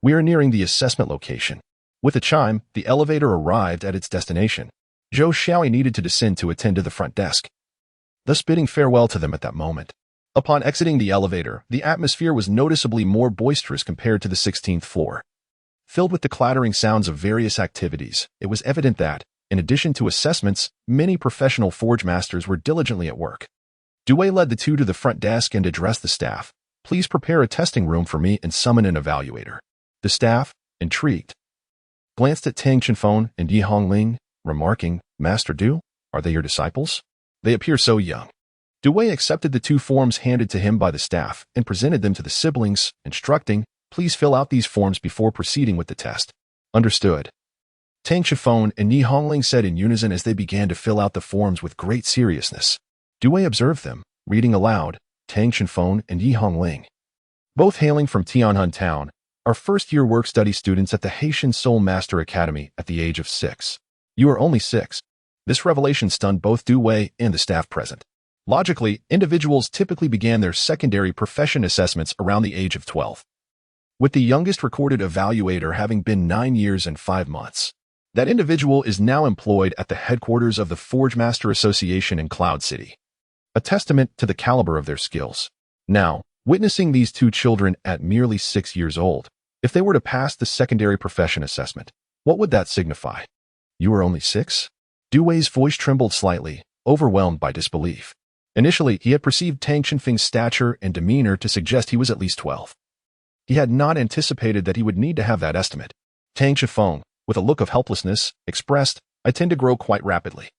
We are nearing the assessment location. With a chime, the elevator arrived at its destination. Zhou Xiaoyi needed to descend to attend to the front desk, thus bidding farewell to them at that moment. Upon exiting the elevator, the atmosphere was noticeably more boisterous compared to the 16th floor. Filled with the clattering sounds of various activities, it was evident that, in addition to assessments, many professional forge masters were diligently at work. Du Wei led the two to the front desk and addressed the staff. "Please prepare a testing room for me and summon an evaluator." The staff, intrigued, glanced at Tang Qinfeng and Yi Hongling, remarking, "Master Du, are they your disciples? They appear so young." Du Wei accepted the two forms handed to him by the staff and presented them to the siblings, instructing, "Please fill out these forms before proceeding with the test." Understood. Tang Qinfeng and Yi Hongling said in unison as they began to fill out the forms with great seriousness. Du Wei observed them, reading aloud, Tang Qinfeng and Yi Hongling, both hailing from Tianhun Town, are first-year work-study students at the Haitian Soul Master Academy at the age of 6. You are only 6. This revelation stunned both Du Wei and the staff present. Logically, individuals typically began their secondary profession assessments around the age of 12, with the youngest recorded evaluator having been 9 years and 5 months. That individual is now employed at the headquarters of the Forge Master Association in Cloud City, a testament to the caliber of their skills. Now, witnessing these two children at merely 6 years old, if they were to pass the secondary profession assessment, what would that signify? You are only 6? Duwei's voice trembled slightly, overwhelmed by disbelief. Initially, he had perceived Tang Qinfeng's stature and demeanor to suggest he was at least 12. He had not anticipated that he would need to have that estimate. Tang Qifeng, with a look of helplessness, expressed, "I tend to grow quite rapidly."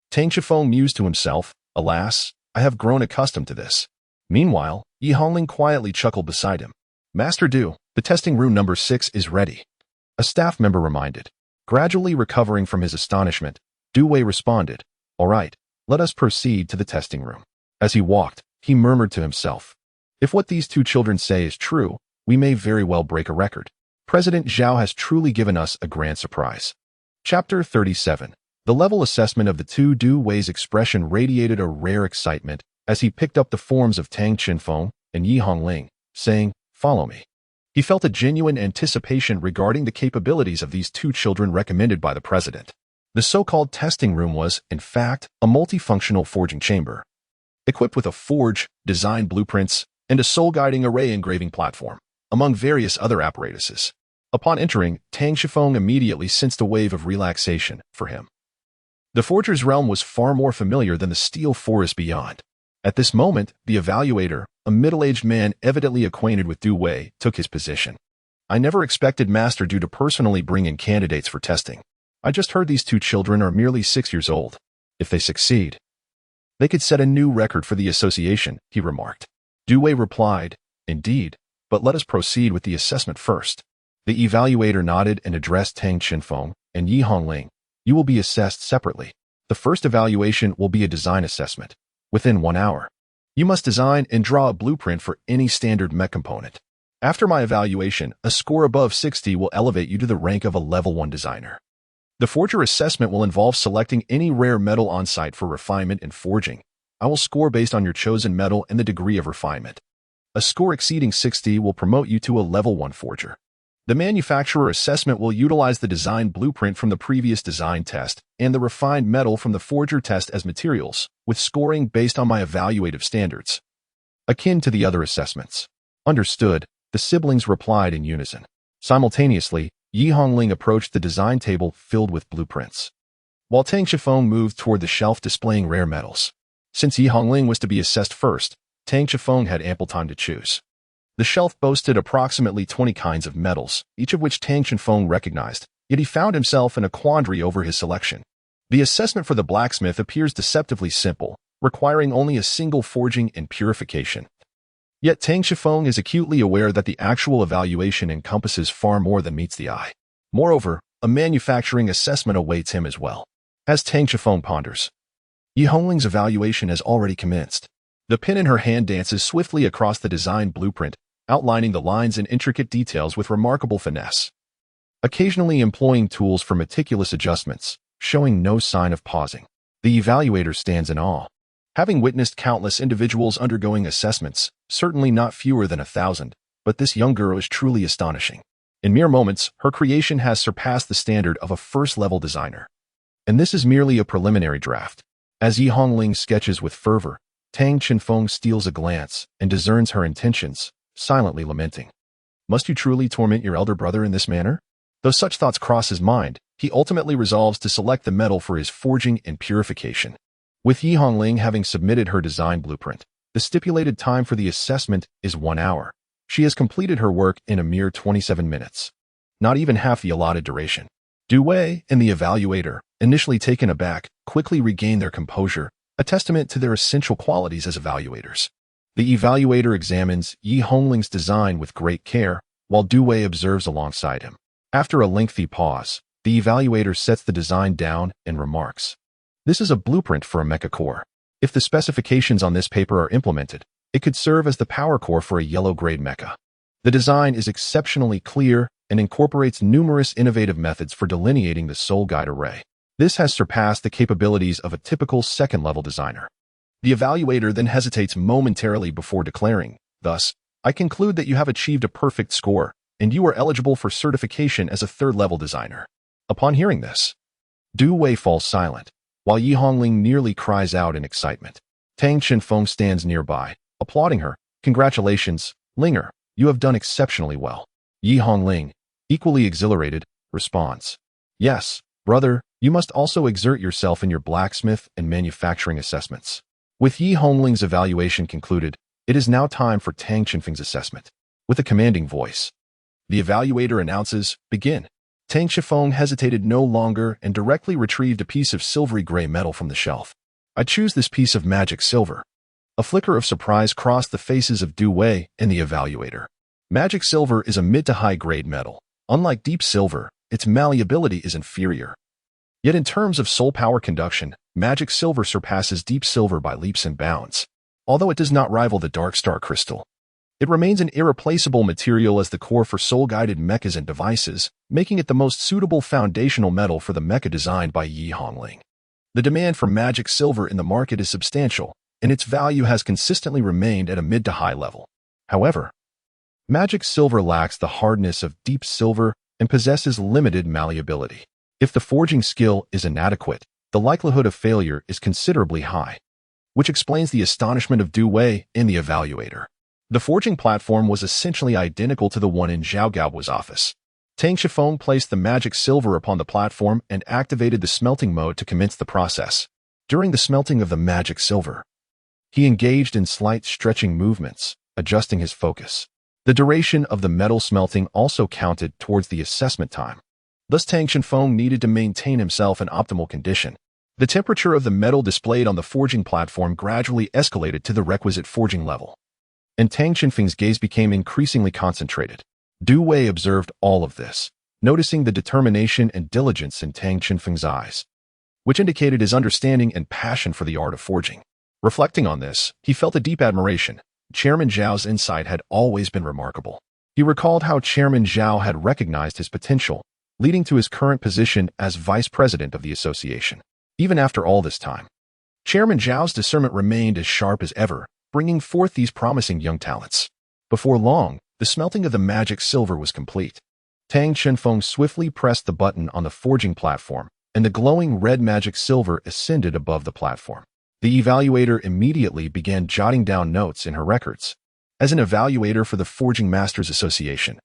Tang Qifeng mused to himself, "Alas, I have grown accustomed to this." Meanwhile, Yi Hongling quietly chuckled beside him. "Master Du, the testing room number 6 is ready." A staff member reminded. Gradually recovering from his astonishment, Du Wei responded, "All right, let us proceed to the testing room." As he walked, he murmured to himself, "If what these two children say is true, we may very well break a record. President Zhao has truly given us a grand surprise." Chapter 37. The level assessment of the two. Du Wei's expression radiated a rare excitement as he picked up the forms of Tang Qinfeng and Yi Hongling, saying, "Follow me." He felt a genuine anticipation regarding the capabilities of these two children recommended by the president. The so-called testing room was, in fact, a multifunctional forging chamber, equipped with a forge, design blueprints, and a soul-guiding array engraving platform, among various other apparatuses. Upon entering, Tang Qifeng immediately sensed a wave of relaxation for him. The forger's realm was far more familiar than the steel forest beyond. At this moment, the evaluator, a middle-aged man evidently acquainted with Du Wei, took his position. "I never expected Master Du to personally bring in candidates for testing. I just heard these two children are merely 6 years old. If they succeed, they could set a new record for the association," he remarked. Du Wei replied, "Indeed, but let us proceed with the assessment first." The evaluator nodded and addressed Tang Qinfeng and Yi Hongling. "You will be assessed separately. The first evaluation will be a design assessment. Within 1 hour, you must design and draw a blueprint for any standard mech component. After my evaluation, a score above 60 will elevate you to the rank of a level 1 designer. The forger assessment will involve selecting any rare metal on site for refinement and forging. I will score based on your chosen metal and the degree of refinement. A score exceeding 60 will promote you to a level 1 forger. The manufacturer assessment will utilize the design blueprint from the previous design test and the refined metal from the forger test as materials, with scoring based on my evaluative standards, akin to the other assessments." "Understood," the siblings replied in unison. Simultaneously, Yi Hongling approached the design table filled with blueprints, while Tang Qifeng moved toward the shelf displaying rare metals. Since Yi Hongling was to be assessed first, Tang Qifeng had ample time to choose. The shelf boasted approximately 20 kinds of metals, each of which Tang Qinfeng recognized, yet he found himself in a quandary over his selection. The assessment for the blacksmith appears deceptively simple, requiring only a single forging and purification. Yet Tang Qifeng is acutely aware that the actual evaluation encompasses far more than meets the eye. Moreover, a manufacturing assessment awaits him as well. As Tang Qifeng ponders, Yi Hongling's evaluation has already commenced. The pen in her hand dances swiftly across the design blueprint, outlining the lines and intricate details with remarkable finesse, occasionally employing tools for meticulous adjustments, showing no sign of pausing. The evaluator stands in awe. Having witnessed countless individuals undergoing assessments, certainly not fewer than 1,000, but this young girl is truly astonishing. In mere moments, her creation has surpassed the standard of a first-level designer. And this is merely a preliminary draft. As Yi Hongling sketches with fervor, Tang Qinfeng steals a glance and discerns her intentions, silently lamenting. "Must you truly torment your elder brother in this manner?" Though such thoughts cross his mind, he ultimately resolves to select the metal for his forging and purification. With Yi Hongling having submitted her design blueprint, the stipulated time for the assessment is 1 hour. She has completed her work in a mere 27 minutes. Not even half the allotted duration. Du Wei and the evaluator, initially taken aback, quickly regain their composure, a testament to their essential qualities as evaluators. The evaluator examines Yi Hongling's design with great care, while Du Wei observes alongside him. After a lengthy pause, the evaluator sets the design down and remarks, "This is a blueprint for a mecha core. If the specifications on this paper are implemented, it could serve as the power core for a yellow-grade mecha. The design is exceptionally clear and incorporates numerous innovative methods for delineating the soul guide array. This has surpassed the capabilities of a typical second-level designer." The evaluator then hesitates momentarily before declaring, "Thus, I conclude that you have achieved a perfect score, and you are eligible for certification as a third-level designer." Upon hearing this, Du Wei falls silent, while Yi Hongling nearly cries out in excitement. Tang Chenfeng stands nearby, applauding her. "Congratulations, Linger, you have done exceptionally well." Yi Hongling, equally exhilarated, responds, "Yes, brother, you must also exert yourself in your blacksmith and manufacturing assessments." With Yi Hongling's evaluation concluded, it is now time for Tang Chenfeng's assessment. With a commanding voice, the evaluator announces, "Begin." Tang Chenfeng hesitated no longer and directly retrieved a piece of silvery gray metal from the shelf. "I choose this piece of magic silver." A flicker of surprise crossed the faces of Du Wei and the evaluator. Magic silver is a mid to high grade metal. Unlike deep silver, its malleability is inferior. Yet in terms of soul power conduction, magic silver surpasses deep silver by leaps and bounds. Although it does not rival the dark star crystal, it remains an irreplaceable material as the core for soul-guided mechas and devices, making it the most suitable foundational metal for the mecha designed by Yi Hongling. The demand for magic silver in the market is substantial, and its value has consistently remained at a mid to high level. However, magic silver lacks the hardness of deep silver and possesses limited malleability. If the forging skill is inadequate, the likelihood of failure is considerably high, which explains the astonishment of Du Wei and the evaluator. The forging platform was essentially identical to the one in Zhao Gao's office. Tang Chenfeng placed the magic silver upon the platform and activated the smelting mode to commence the process. During the smelting of the magic silver, he engaged in slight stretching movements, adjusting his focus. The duration of the metal smelting also counted towards the assessment time. Thus Tang Chenfeng needed to maintain himself in optimal condition. The temperature of the metal displayed on the forging platform gradually escalated to the requisite forging level, and Tang Chenfeng's gaze became increasingly concentrated. Du Wei observed all of this, noticing the determination and diligence in Tang Chenfeng's eyes, which indicated his understanding and passion for the art of forging. Reflecting on this, he felt a deep admiration. Chairman Zhao's insight had always been remarkable. He recalled how Chairman Zhao had recognized his potential, leading to his current position as vice president of the association. Even after all this time, Chairman Zhao's discernment remained as sharp as ever, bringing forth these promising young talents. Before long, the smelting of the magic silver was complete. Tang Chenfeng swiftly pressed the button on the forging platform, and the glowing red magic silver ascended above the platform. The evaluator immediately began jotting down notes in her records. As an evaluator for the Forging Masters Association,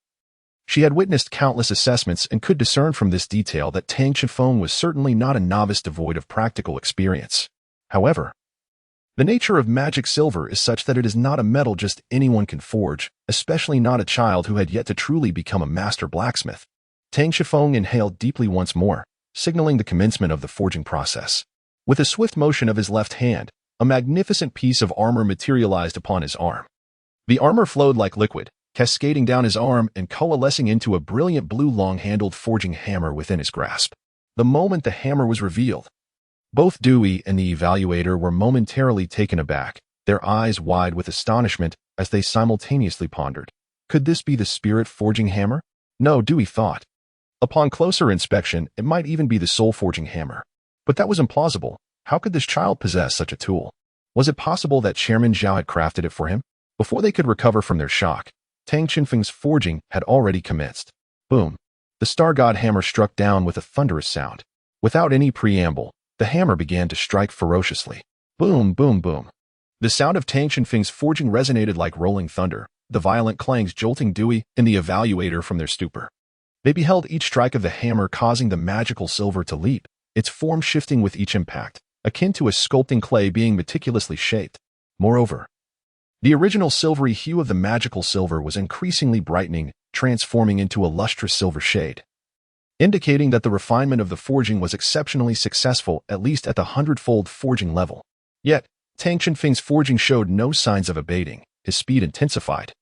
she had witnessed countless assessments and could discern from this detail that Tang Chenfeng was certainly not a novice devoid of practical experience. However, the nature of magic silver is such that it is not a metal just anyone can forge, especially not a child who had yet to truly become a master blacksmith. Tang Chenfeng inhaled deeply once more, signaling the commencement of the forging process. With a swift motion of his left hand, a magnificent piece of armor materialized upon his arm. The armor flowed like liquid, cascading down his arm and coalescing into a brilliant blue long-handled forging hammer within his grasp. The moment the hammer was revealed, both Dewey and the evaluator were momentarily taken aback, their eyes wide with astonishment as they simultaneously pondered. Could this be the spirit forging hammer? No, Dewey thought. Upon closer inspection, it might even be the soul forging hammer. But that was implausible. How could this child possess such a tool? Was it possible that Chairman Zhao had crafted it for him? Before they could recover from their shock, Tang Chenfeng's forging had already commenced. Boom! The Star God hammer struck down with a thunderous sound. Without any preamble, the hammer began to strike ferociously. Boom, boom, boom. The sound of Tang Chenfeng's forging resonated like rolling thunder, the violent clangs jolting Dewey and the evaluator from their stupor. They beheld each strike of the hammer causing the magical silver to leap, its form shifting with each impact, akin to a sculpting clay being meticulously shaped. Moreover, the original silvery hue of the magical silver was increasingly brightening, transforming into a lustrous silver shade, indicating that the refinement of the forging was exceptionally successful, at least at the 100-fold forging level. Yet, Tang Chenfeng's forging showed no signs of abating. His speed intensified,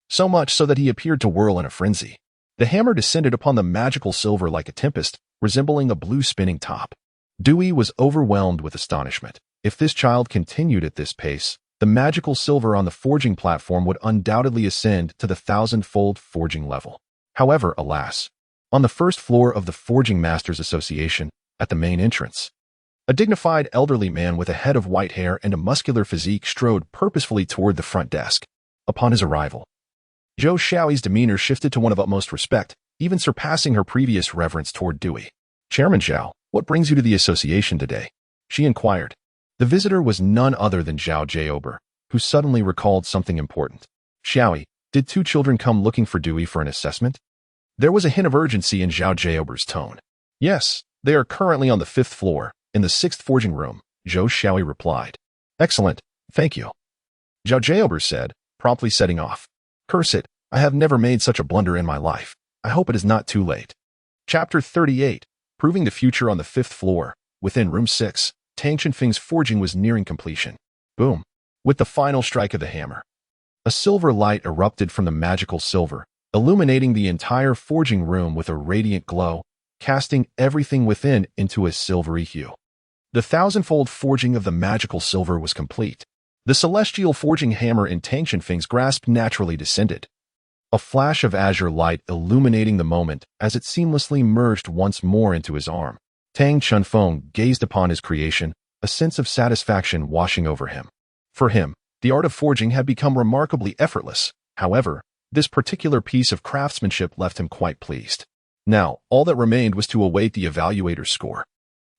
so much so that he appeared to whirl in a frenzy. The hammer descended upon the magical silver like a tempest, resembling a blue spinning top. Dewey was overwhelmed with astonishment. If this child continued at this pace, the magical silver on the forging platform would undoubtedly ascend to the 1,000-fold forging level. However, alas, on the first floor of the Forging Masters Association, at the main entrance, A dignified elderly man with a head of white hair and a muscular physique strode purposefully toward the front desk. Upon his arrival, Zhou Xiaoyi's demeanor shifted to one of utmost respect, even surpassing her previous reverence toward Dewey. "Chairman Zhao, what brings you to the association today?" she inquired. The visitor was none other than Zhao Jiaober, who suddenly recalled something important. "Xiaoyi, did two children come looking for Dewey for an assessment?" There was a hint of urgency in Zhao Jiaober's tone. "Yes, they are currently on the 5th floor, in the 6th forging room," Zhou Xiaoyi replied. "Excellent, thank you," Zhao Jiaober said, promptly setting off. "Curse it, I have never made such a blunder in my life. I hope it is not too late." Chapter 38, Proving the Future on the 5th floor. Within room 6, Tang Qinfeng's forging was nearing completion. Boom. With the final strike of the hammer, a silver light erupted from the magical silver, illuminating the entire forging room with a radiant glow, casting everything within into a silvery hue. The thousandfold forging of the magical silver was complete. The celestial forging hammer in Tang Qinfeng's grasp naturally descended. A flash of azure light illuminating the moment as it seamlessly merged once more into his arm. Tang Qinfeng gazed upon his creation, a sense of satisfaction washing over him. For him, the art of forging had become remarkably effortless. However, this particular piece of craftsmanship left him quite pleased. Now, all that remained was to await the evaluator's score.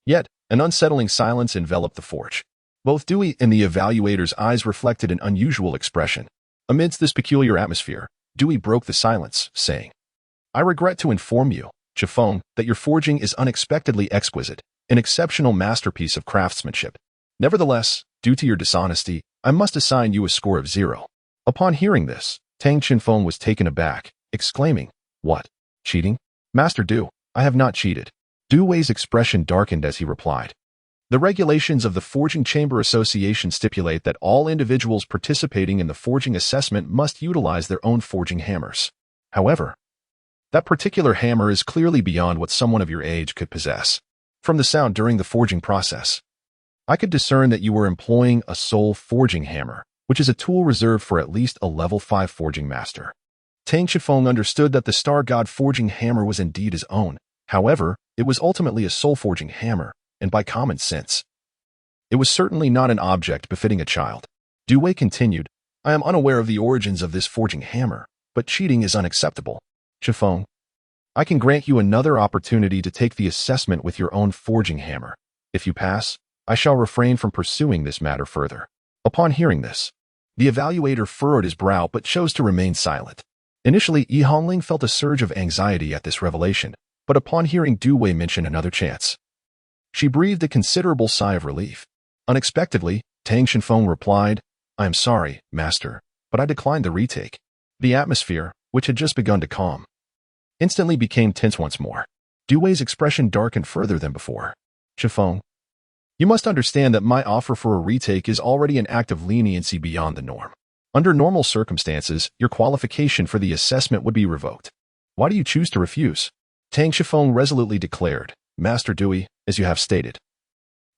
Yet, an unsettling silence enveloped the forge. Both Dewey and the evaluator's eyes reflected an unusual expression. Amidst this peculiar atmosphere, Dewey broke the silence, saying, "I regret to inform you, Qifeng, that your forging is unexpectedly exquisite, an exceptional masterpiece of craftsmanship. Nevertheless, due to your dishonesty, I must assign you a score of 0. Upon hearing this, Tang Qinfeng was taken aback, exclaiming, "What? Cheating? Master Du, I have not cheated." Du Wei's expression darkened as he replied, "The regulations of the Forging Chamber Association stipulate that all individuals participating in the forging assessment must utilize their own forging hammers. However, that particular hammer is clearly beyond what someone of your age could possess. From the sound during the forging process, I could discern that you were employing a soul forging hammer, which is a tool reserved for at least a level 5 forging master." Tang Qifeng understood that the Star God forging hammer was indeed his own. However, it was ultimately a soul forging hammer, and by common sense, it was certainly not an object befitting a child. Du Wei continued, "I am unaware of the origins of this forging hammer, but cheating is unacceptable. Qifeng, I can grant you another opportunity to take the assessment with your own forging hammer. If you pass, I shall refrain from pursuing this matter further." Upon hearing this, the evaluator furrowed his brow but chose to remain silent. Initially, Yi Hongling felt a surge of anxiety at this revelation, but upon hearing Du Wei mention another chance, she breathed a considerable sigh of relief. Unexpectedly, Tang Qinfeng replied, "I am sorry, master, but I declined the retake." The atmosphere, which had just begun to calm, instantly became tense once more. Du Wei's expression darkened further than before. "Qifeng, you must understand that my offer for a retake is already an act of leniency beyond the norm. Under normal circumstances, your qualification for the assessment would be revoked. Why do you choose to refuse?" Tang Qifeng resolutely declared, "Master Dewey, as you have stated,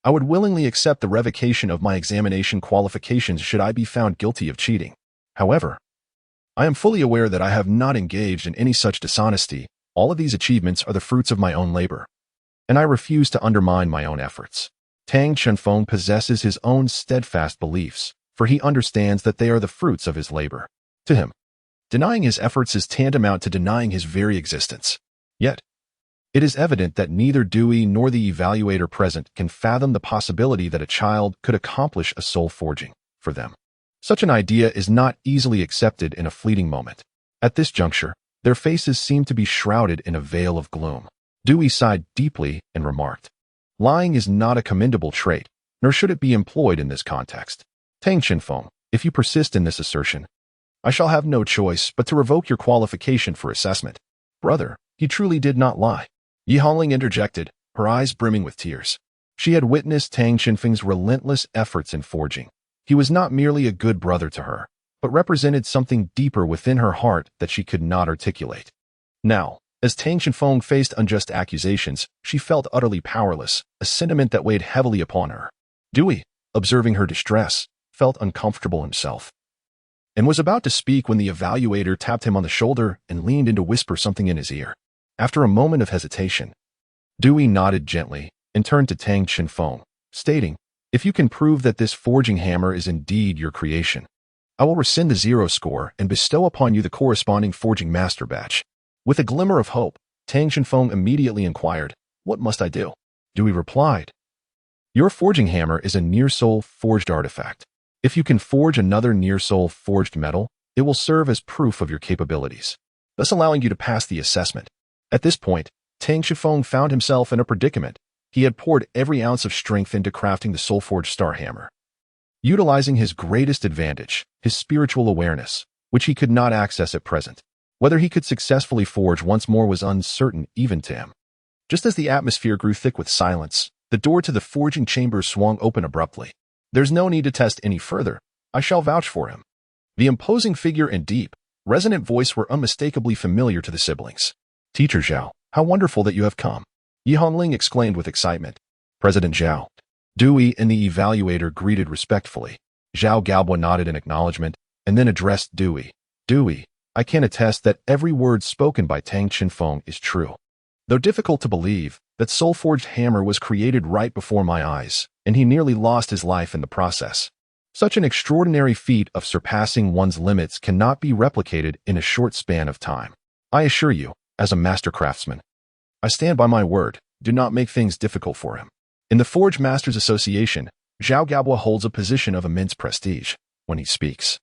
I would willingly accept the revocation of my examination qualifications should I be found guilty of cheating. However, I am fully aware that I have not engaged in any such dishonesty. All of these achievements are the fruits of my own labor, and I refuse to undermine my own efforts." Tang Qinfeng possesses his own steadfast beliefs, for he understands that they are the fruits of his labor. To him, denying his efforts is tantamount to denying his very existence. Yet, it is evident that neither Dewey nor the evaluator present can fathom the possibility that a child could accomplish a soul forging. For them, such an idea is not easily accepted in a fleeting moment. At this juncture, their faces seemed to be shrouded in a veil of gloom. Dewey sighed deeply and remarked, "Lying is not a commendable trait, nor should it be employed in this context. Tang Qinfeng, if you persist in this assertion, I shall have no choice but to revoke your qualification for assessment." "Brother, he truly did not lie," Yi Hongling interjected, her eyes brimming with tears. She had witnessed Tang Qinfeng's relentless efforts in forging. He was not merely a good brother to her, but represented something deeper within her heart that she could not articulate. Now, as Tang Qinfeng faced unjust accusations, she felt utterly powerless, a sentiment that weighed heavily upon her. Dewey, observing her distress, felt uncomfortable himself, and was about to speak when the evaluator tapped him on the shoulder and leaned in to whisper something in his ear. After a moment of hesitation, Dewey nodded gently and turned to Tang Qinfeng, stating, "If you can prove that this forging hammer is indeed your creation, I will rescind the 0 score and bestow upon you the corresponding forging master badge." With a glimmer of hope, Tang Shenfeng immediately inquired, "What must I do?" Dewey replied, "Your forging hammer is a near-soul forged artifact. If you can forge another near-soul forged metal, it will serve as proof of your capabilities, thus allowing you to pass the assessment." At this point, Tang Shenfeng found himself in a predicament. He had poured every ounce of strength into crafting the soul-forged star hammer, utilizing his greatest advantage, his spiritual awareness, which he could not access at present. Whether he could successfully forge once more was uncertain even to him. Just as the atmosphere grew thick with silence, the door to the forging chamber swung open abruptly. "There's no need to test any further. I shall vouch for him." The imposing figure and deep, resonant voice were unmistakably familiar to the siblings. "Teacher Zhao, how wonderful that you have come," Yi Hongling exclaimed with excitement. "President Zhao." Dewey and the evaluator greeted respectfully. Zhao Gaobo nodded in acknowledgement and then addressed Dewey. "Dewey, I can attest that every word spoken by Tang Shenfeng is true. Though difficult to believe, that soul-forged hammer was created right before my eyes, and he nearly lost his life in the process. Such an extraordinary feat of surpassing one's limits cannot be replicated in a short span of time. I assure you, as a master craftsman, I stand by my word. Do not make things difficult for him." In the Forge Masters Association, Zhao Gaobo holds a position of immense prestige. When he speaks,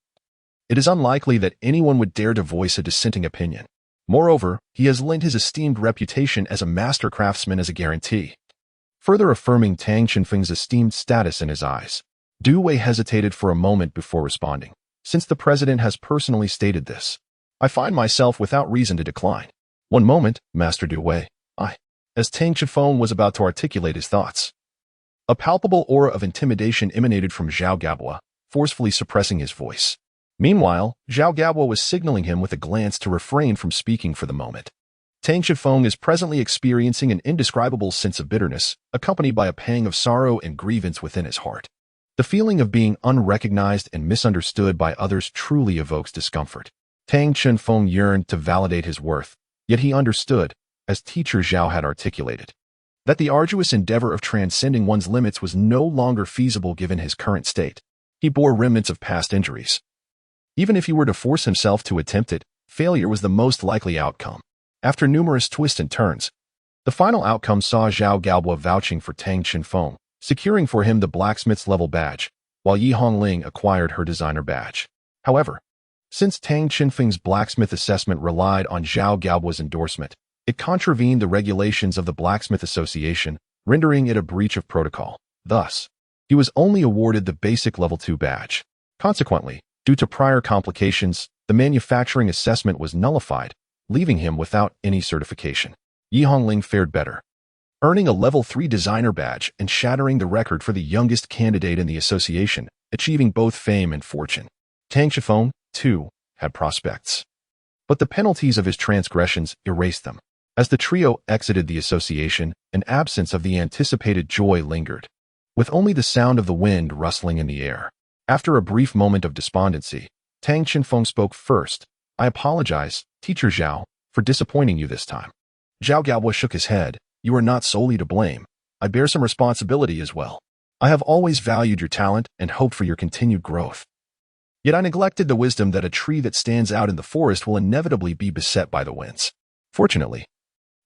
it is unlikely that anyone would dare to voice a dissenting opinion. Moreover, he has lent his esteemed reputation as a master craftsman as a guarantee, further affirming Tang Shenfeng's esteemed status in his eyes. Du Wei hesitated for a moment before responding. "Since the president has personally stated this, I find myself without reason to decline." "One moment, Master Du Wei." As Tang Shenfeng was about to articulate his thoughts, a palpable aura of intimidation emanated from Zhao Gaobo, forcefully suppressing his voice. Meanwhile, Zhao Gaobo was signaling him with a glance to refrain from speaking for the moment. Tang Shenfeng is presently experiencing an indescribable sense of bitterness, accompanied by a pang of sorrow and grievance within his heart. The feeling of being unrecognized and misunderstood by others truly evokes discomfort. Tang Shenfeng yearned to validate his worth, yet he understood, as teacher Zhao had articulated, that the arduous endeavor of transcending one's limits was no longer feasible given his current state. He bore remnants of past injuries. Even if he were to force himself to attempt it, failure was the most likely outcome. After numerous twists and turns, the final outcome saw Zhao Gaobo vouching for Tang Shenfeng, securing for him the blacksmith's level badge, while Yi Hongling acquired her designer badge. However, since Tang Shenfeng's blacksmith assessment relied on Zhao Gaobo's endorsement, it contravened the regulations of the Blacksmith Association, rendering it a breach of protocol. Thus, he was only awarded the basic level 2 badge. Consequently, due to prior complications, the manufacturing assessment was nullified, leaving him without any certification. Yi Hongling fared better, earning a level 3 designer badge and shattering the record for the youngest candidate in the association, achieving both fame and fortune. Tang Shenfeng, too, had prospects, but the penalties of his transgressions erased them. As the trio exited the association, an absence of the anticipated joy lingered, with only the sound of the wind rustling in the air. After a brief moment of despondency, Tang Shenfeng spoke first. "I apologize, Teacher Zhao, for disappointing you this time." Zhao Gaobo shook his head. "You are not solely to blame. I bear some responsibility as well. I have always valued your talent and hoped for your continued growth. Yet I neglected the wisdom that a tree that stands out in the forest will inevitably be beset by the winds. Fortunately,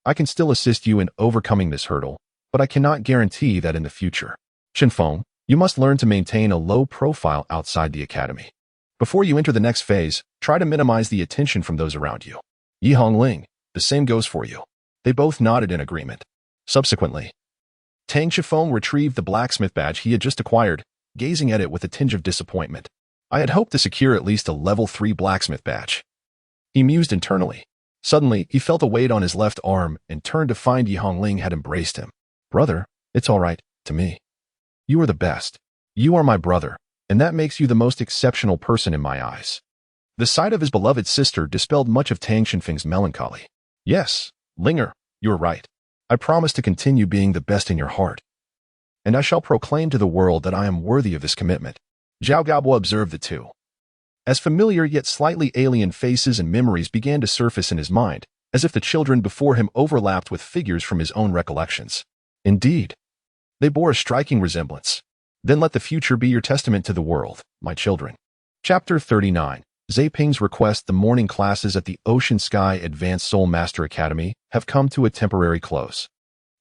I can still assist you in overcoming this hurdle, but I cannot guarantee that in the future. Shenfeng, you must learn to maintain a low profile outside the academy. Before you enter the next phase, try to minimize the attention from those around you." Yi Hongling, the same goes for you. They both nodded in agreement. Subsequently, Tang Shenfeng retrieved the blacksmith badge he had just acquired, gazing at it with a tinge of disappointment. "I had hoped to secure at least a level 3 blacksmith badge," he mused internally. Suddenly, he felt a weight on his left arm and turned to find Yi Hongling had embraced him. "Brother, it's all right, to me. You are the best. You are my brother, and that makes you the most exceptional person in my eyes." The sight of his beloved sister dispelled much of Tang Shenfeng's melancholy. "Yes, Linger, you are right. I promise to continue being the best in your heart, and I shall proclaim to the world that I am worthy of this commitment." Zhao Gaobo observed the two, as familiar yet slightly alien faces and memories began to surface in his mind, as if the children before him overlapped with figures from his own recollections. Indeed, They bore a striking resemblance. Then let the future be your testament to the world, my children. Chapter 39. Zeping's request. The morning classes at the Ocean Sky Advanced Soul Master Academy have come to a temporary close,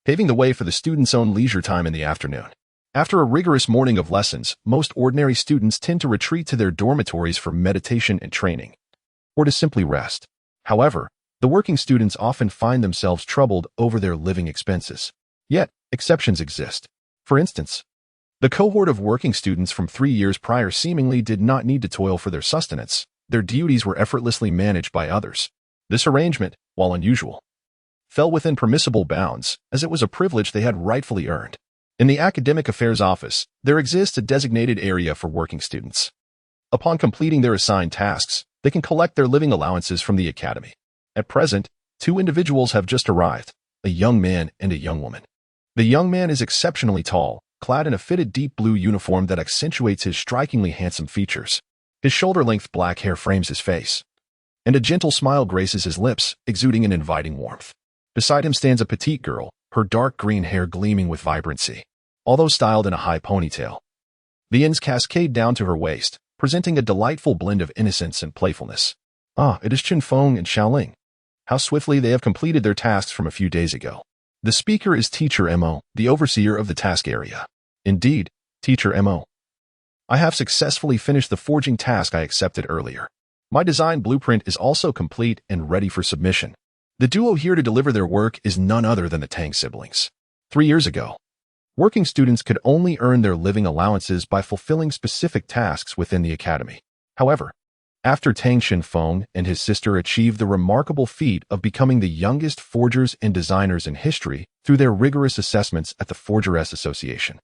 paving the way for the students' own leisure time in the afternoon. After a rigorous morning of lessons, most ordinary students tend to retreat to their dormitories for meditation and training, or to simply rest. However, the working students often find themselves troubled over their living expenses. Yet, exceptions exist. For instance, the cohort of working students from 3 years prior seemingly did not need to toil for their sustenance. Their duties were effortlessly managed by others. This arrangement, while unusual, fell within permissible bounds, as it was a privilege they had rightfully earned. In the Academic Affairs Office, there exists a designated area for working students. Upon completing their assigned tasks, they can collect their living allowances from the academy. At present, 2 individuals have just arrived, a young man and a young woman. The young man is exceptionally tall, clad in a fitted deep blue uniform that accentuates his strikingly handsome features. His shoulder-length black hair frames his face, and a gentle smile graces his lips, exuding an inviting warmth. Beside him stands a petite girl, her dark green hair gleaming with vibrancy, although styled in a high ponytail. The ends cascade down to her waist, presenting a delightful blend of innocence and playfulness. Ah, it is Feng and Xiaoling. How swiftly they have completed their tasks from a few days ago. The speaker is Teacher Mo, the overseer of the task area. Indeed, Teacher Mo. I have successfully finished the forging task I accepted earlier. My design blueprint is also complete and ready for submission. The duo here to deliver their work is none other than the Tang siblings. 3 years ago, working students could only earn their living allowances by fulfilling specific tasks within the academy. However, after Tang Xinfeng and his sister achieved the remarkable feat of becoming the youngest forgers and designers in history through their rigorous assessments at the Forgeress Association,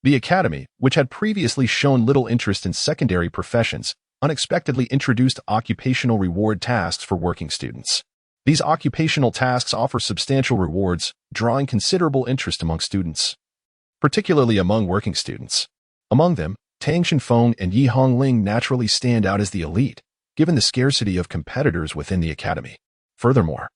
the academy, which had previously shown little interest in secondary professions, unexpectedly introduced occupational reward tasks for working students. These occupational tasks offer substantial rewards, drawing considerable interest among students, particularly among working students. Among them, Tang Xinfeng and Yi Hongling naturally stand out as the elite, given the scarcity of competitors within the academy. Furthermore,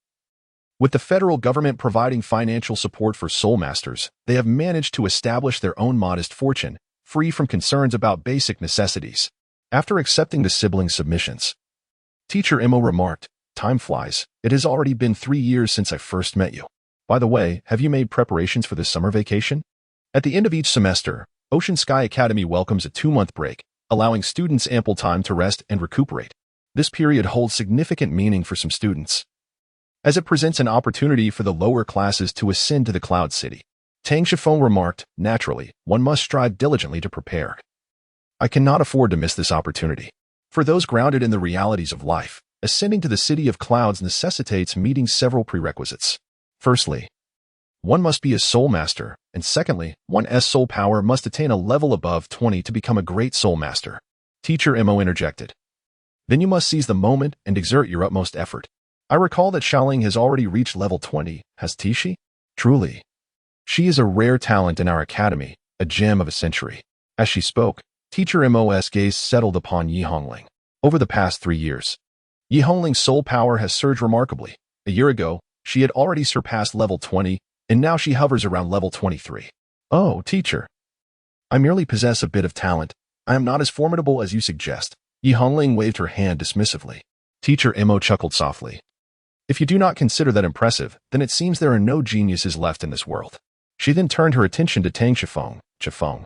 with the federal government providing financial support for soul masters, they have managed to establish their own modest fortune, free from concerns about basic necessities. After accepting the sibling submissions, Teacher Mo remarked, "Time flies. It has already been 3 years since I first met you. By the way, have you made preparations for the summer vacation?" At the end of each semester, Ocean Sky Academy welcomes a 2-month break, allowing students ample time to rest and recuperate. This period holds significant meaning for some students, as it presents an opportunity for the lower classes to ascend to the Cloud City. Tang Xifeng remarked, "Naturally, one must strive diligently to prepare. I cannot afford to miss this opportunity. For those grounded in the realities of life, ascending to the City of Clouds necessitates meeting several prerequisites. Firstly, one must be a soul master, and secondly, one's soul power must attain a level above 20 to become a great soul master." Teacher Mo interjected. "Then you must seize the moment and exert your utmost effort. I recall that Xiaoling has already reached level 20, has Tishi? Truly. She is a rare talent in our academy, a gem of a century." As she spoke, Teacher Mo's gaze settled upon Yi Hongling. Over the past 3 years, Yi Hongling's soul power has surged remarkably. A year ago, she had already surpassed level 20, and now she hovers around level 23. "Oh, teacher. I merely possess a bit of talent. I am not as formidable as you suggest." Yi Hongling waved her hand dismissively. Teacher Mo chuckled softly. "If you do not consider that impressive, then it seems there are no geniuses left in this world." She then turned her attention to Tang Xifeng. "Xifeng,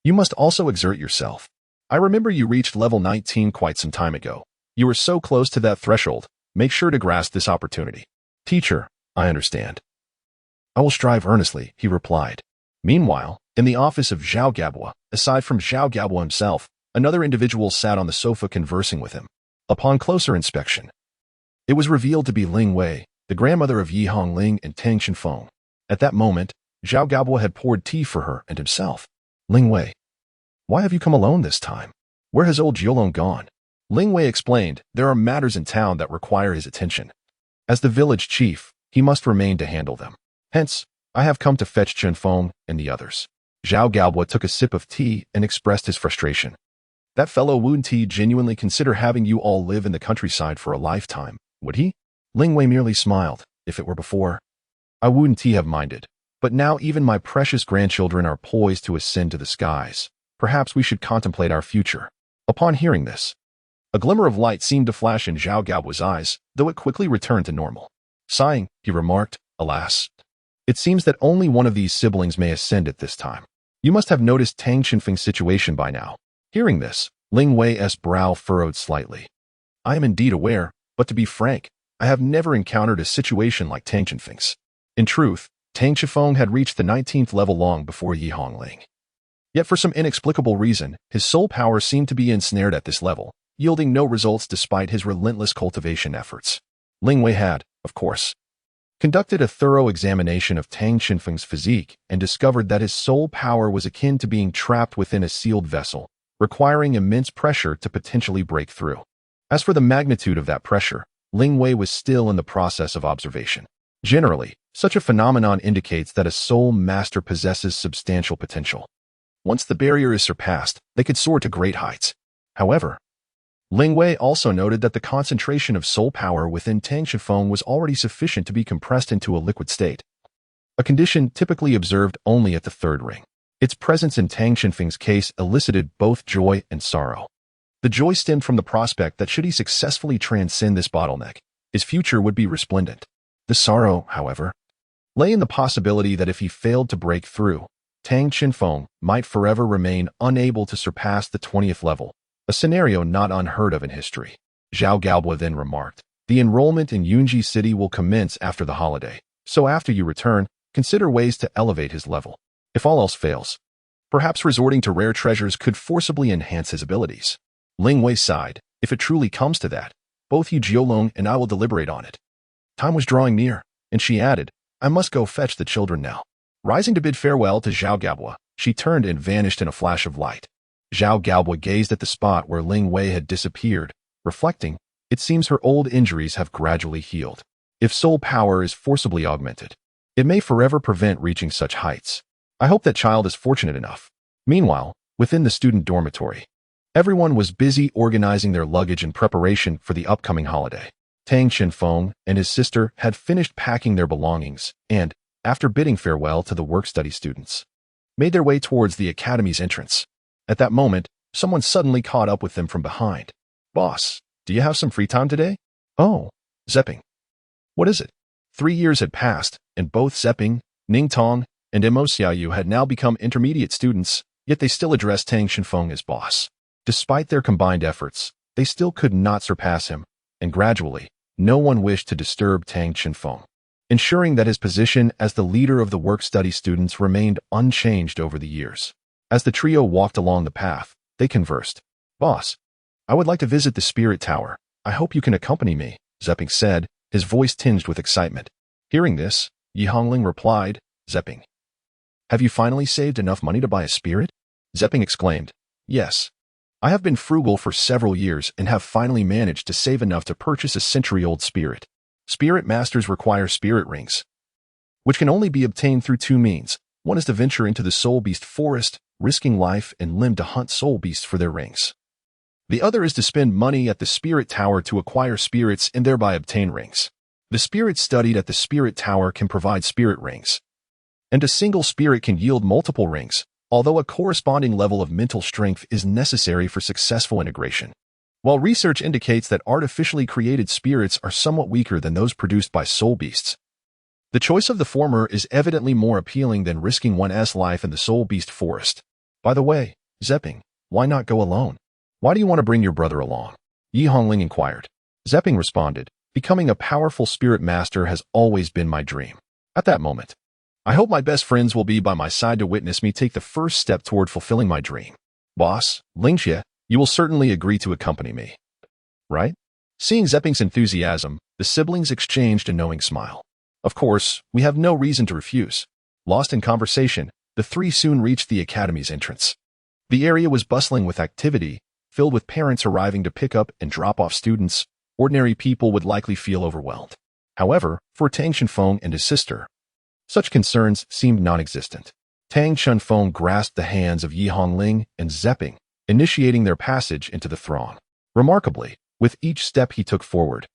you must also exert yourself. I remember you reached level 19 quite some time ago. You were so close to that threshold. Make sure to grasp this opportunity." "Teacher, I understand. I will strive earnestly," he replied. Meanwhile, in the office of Zhao Gabua, aside from Zhao Gabua himself, another individual sat on the sofa conversing with him. Upon closer inspection, it was revealed to be Ling Wei, the grandmother of Yi Hongling and Tang Xinfeng. At that moment, Zhao Gabua had poured tea for her and himself. "Ling Wei, why have you come alone this time? Where has old Jiolong gone?" Ling Wei explained, "There are matters in town that require his attention. As the village chief, he must remain to handle them. Hence, I have come to fetch Feng and the others." Zhao Gaobua took a sip of tea and expressed his frustration. "That fellow Wu Ti genuinely consider having you all live in the countryside for a lifetime, would he?" Ling Wei merely smiled. "If it were before, I wouldn't have minded. But now even my precious grandchildren are poised to ascend to the skies. Perhaps we should contemplate our future. Upon hearing this, a glimmer of light seemed to flash in Zhao Gao's eyes, though it quickly returned to normal. Sighing, he remarked, "Alas, it seems that only one of these siblings may ascend at this time. You must have noticed Tang Qinfeng's situation by now." Hearing this, Ling Wei's brow furrowed slightly. "I am indeed aware, but to be frank, I have never encountered a situation like Tang Qinfeng's." In truth, Tang Qinfeng had reached the 19th level long before Yi Hongling. Yet for some inexplicable reason, his soul power seemed to be ensnared at this level, yielding no results despite his relentless cultivation efforts. Ling Wei had, of course, conducted a thorough examination of Tang Qinfeng's physique and discovered that his soul power was akin to being trapped within a sealed vessel, requiring immense pressure to potentially break through. As for the magnitude of that pressure, Ling Wei was still in the process of observation. Generally, such a phenomenon indicates that a soul master possesses substantial potential. Once the barrier is surpassed, they could soar to great heights. However, Ling Wei also noted that the concentration of soul power within Tang Qinfeng was already sufficient to be compressed into a liquid state, a condition typically observed only at the third ring. Its presence in Tang Qinfeng's case elicited both joy and sorrow. The joy stemmed from the prospect that should he successfully transcend this bottleneck, his future would be resplendent. The sorrow, however, lay in the possibility that if he failed to break through, Tang Qinfeng might forever remain unable to surpass the 20th level, a scenario not unheard of in history. Zhao Gaobo then remarked, "The enrollment in Yunji City will commence after the holiday, so after you return, consider ways to elevate his level. If all else fails, perhaps resorting to rare treasures could forcibly enhance his abilities." Ling Wei sighed, "If it truly comes to that, both Yu Jiolong and I will deliberate on it." Time was drawing near, and she added, "I must go fetch the children now." Rising to bid farewell to Zhao Gaobo, she turned and vanished in a flash of light. Zhao Gaobo gazed at the spot where Ling Wei had disappeared, reflecting, "It seems her old injuries have gradually healed. If soul power is forcibly augmented, it may forever prevent reaching such heights. I hope that child is fortunate enough." Meanwhile, within the student dormitory, everyone was busy organizing their luggage in preparation for the upcoming holiday. Tang Qinfeng and his sister had finished packing their belongings and, after bidding farewell to the work-study students, made their way towards the academy's entrance. At that moment, someone suddenly caught up with them from behind. "Boss, do you have some free time today?" "Oh, Zepping. What is it?" 3 years had passed, and both Zepping, Ningtong, and Mo Xiaoyu had now become intermediate students, yet they still addressed Tang Qinfeng as boss. Despite their combined efforts, they still could not surpass him, and gradually, no one wished to disturb Tang Qinfeng, ensuring that his position as the leader of the work-study students remained unchanged over the years. As the trio walked along the path, they conversed. "Boss, I would like to visit the Spirit Tower. I hope you can accompany me," Zepping said, his voice tinged with excitement. Hearing this, Yi Hongling replied, "Zepping, have you finally saved enough money to buy a spirit?" Zepping exclaimed, "Yes. I have been frugal for several years and have finally managed to save enough to purchase a century-old spirit. Spirit masters require spirit rings, which can only be obtained through 2 means. One is to venture into the soul beast forest, risking life and limb to hunt soul beasts for their rings. The other is to spend money at the Spirit Tower to acquire spirits and thereby obtain rings. The spirits studied at the Spirit Tower can provide spirit rings, and a single spirit can yield multiple rings, although a corresponding level of mental strength is necessary for successful integration. While research indicates that artificially created spirits are somewhat weaker than those produced by soul beasts, the choice of the former is evidently more appealing than risking one's life in the soul beast forest. By the way, Zepping, why not go alone? Why do you want to bring your brother along?" Yi Hongling inquired. Zepping responded, "Becoming a powerful spirit master has always been my dream. At that moment, I hope my best friends will be by my side to witness me take the first step toward fulfilling my dream. Boss, Lingxie, you will certainly agree to accompany me, right?" Seeing Zepping's enthusiasm, the siblings exchanged a knowing smile. "Of course, we have no reason to refuse." Lost in conversation, the three soon reached the academy's entrance. The area was bustling with activity, filled with parents arriving to pick up and drop off students. Ordinary people would likely feel overwhelmed. However, for Tang Qinfeng and his sister, such concerns seemed non-existent. Tang Qinfeng grasped the hands of Yi Hongling and Zepping, initiating their passage into the throng. Remarkably, with each step he took forward,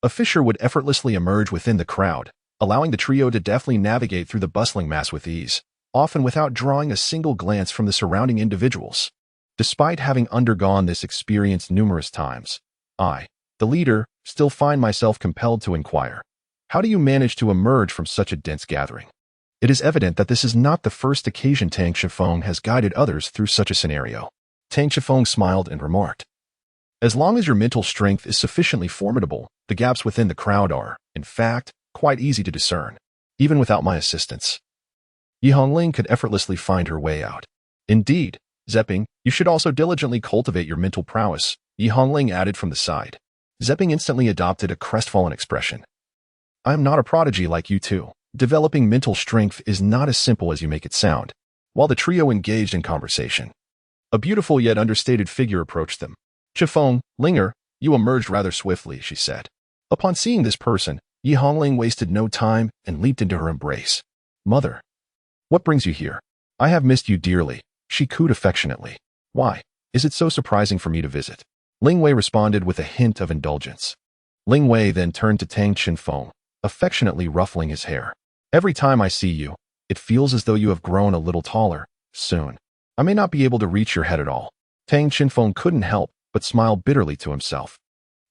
a fissure would effortlessly emerge within the crowd, allowing the trio to deftly navigate through the bustling mass with ease, often without drawing a single glance from the surrounding individuals. Despite having undergone this experience numerous times, I, the leader, still find myself compelled to inquire, how do you manage to emerge from such a dense gathering? It is evident that this is not the first occasion Tang Shifeng has guided others through such a scenario. Tang Shifeng smiled and remarked, as long as your mental strength is sufficiently formidable, the gaps within the crowd are, in fact, quite easy to discern, even without my assistance. Yi Hongling could effortlessly find her way out. Indeed, Zepping, you should also diligently cultivate your mental prowess, Yi Hongling added from the side. Zepping instantly adopted a crestfallen expression. I am not a prodigy like you two. Developing mental strength is not as simple as you make it sound. While the trio engaged in conversation, a beautiful yet understated figure approached them. Shifeng, Linger, you emerged rather swiftly, she said. Upon seeing this person, Yi Hongling wasted no time and leaped into her embrace. Mother, what brings you here? I have missed you dearly, she cooed affectionately. Why? Is it so surprising for me to visit? Ling Wei responded with a hint of indulgence. Ling Wei then turned to Tang Shifeng, affectionately ruffling his hair. Every time I see you, it feels as though you have grown a little taller. Soon, I may not be able to reach your head at all. Tang Shifeng couldn't help but smile bitterly to himself.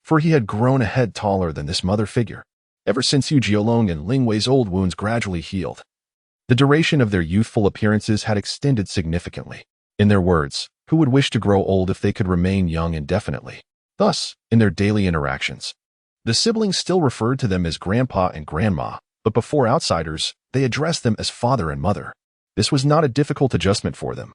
For he had grown a head taller than this mother figure, ever since Yu Jiolong and Ling Wei's old wounds gradually healed. The duration of their youthful appearances had extended significantly. In their words, who would wish to grow old if they could remain young indefinitely? Thus, in their daily interactions, the siblings still referred to them as grandpa and grandma, but before outsiders, they addressed them as father and mother. This was not a difficult adjustment for them,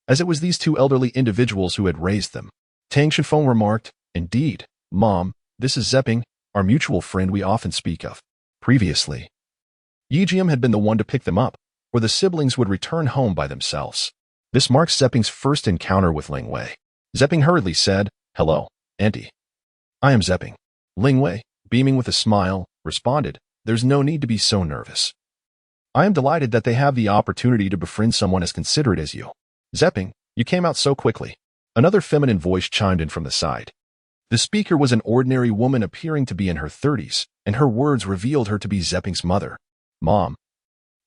as it was these two elderly individuals who had raised them. Tang Shifeng remarked, Indeed, Mom, this is Zepping, our mutual friend we often speak of. Previously, Yi Jiam had been the one to pick them up, or the siblings would return home by themselves. This marks Zepping's first encounter with Ling Wei. Zepping hurriedly said, Hello, Auntie. I am Zepping. Ling Wei, beaming with a smile, responded, There's no need to be so nervous. I am delighted that they have the opportunity to befriend someone as considerate as you. Zepping, you came out so quickly. Another feminine voice chimed in from the side. The speaker was an ordinary woman appearing to be in her 30s, and her words revealed her to be Zepping's mother. Mom,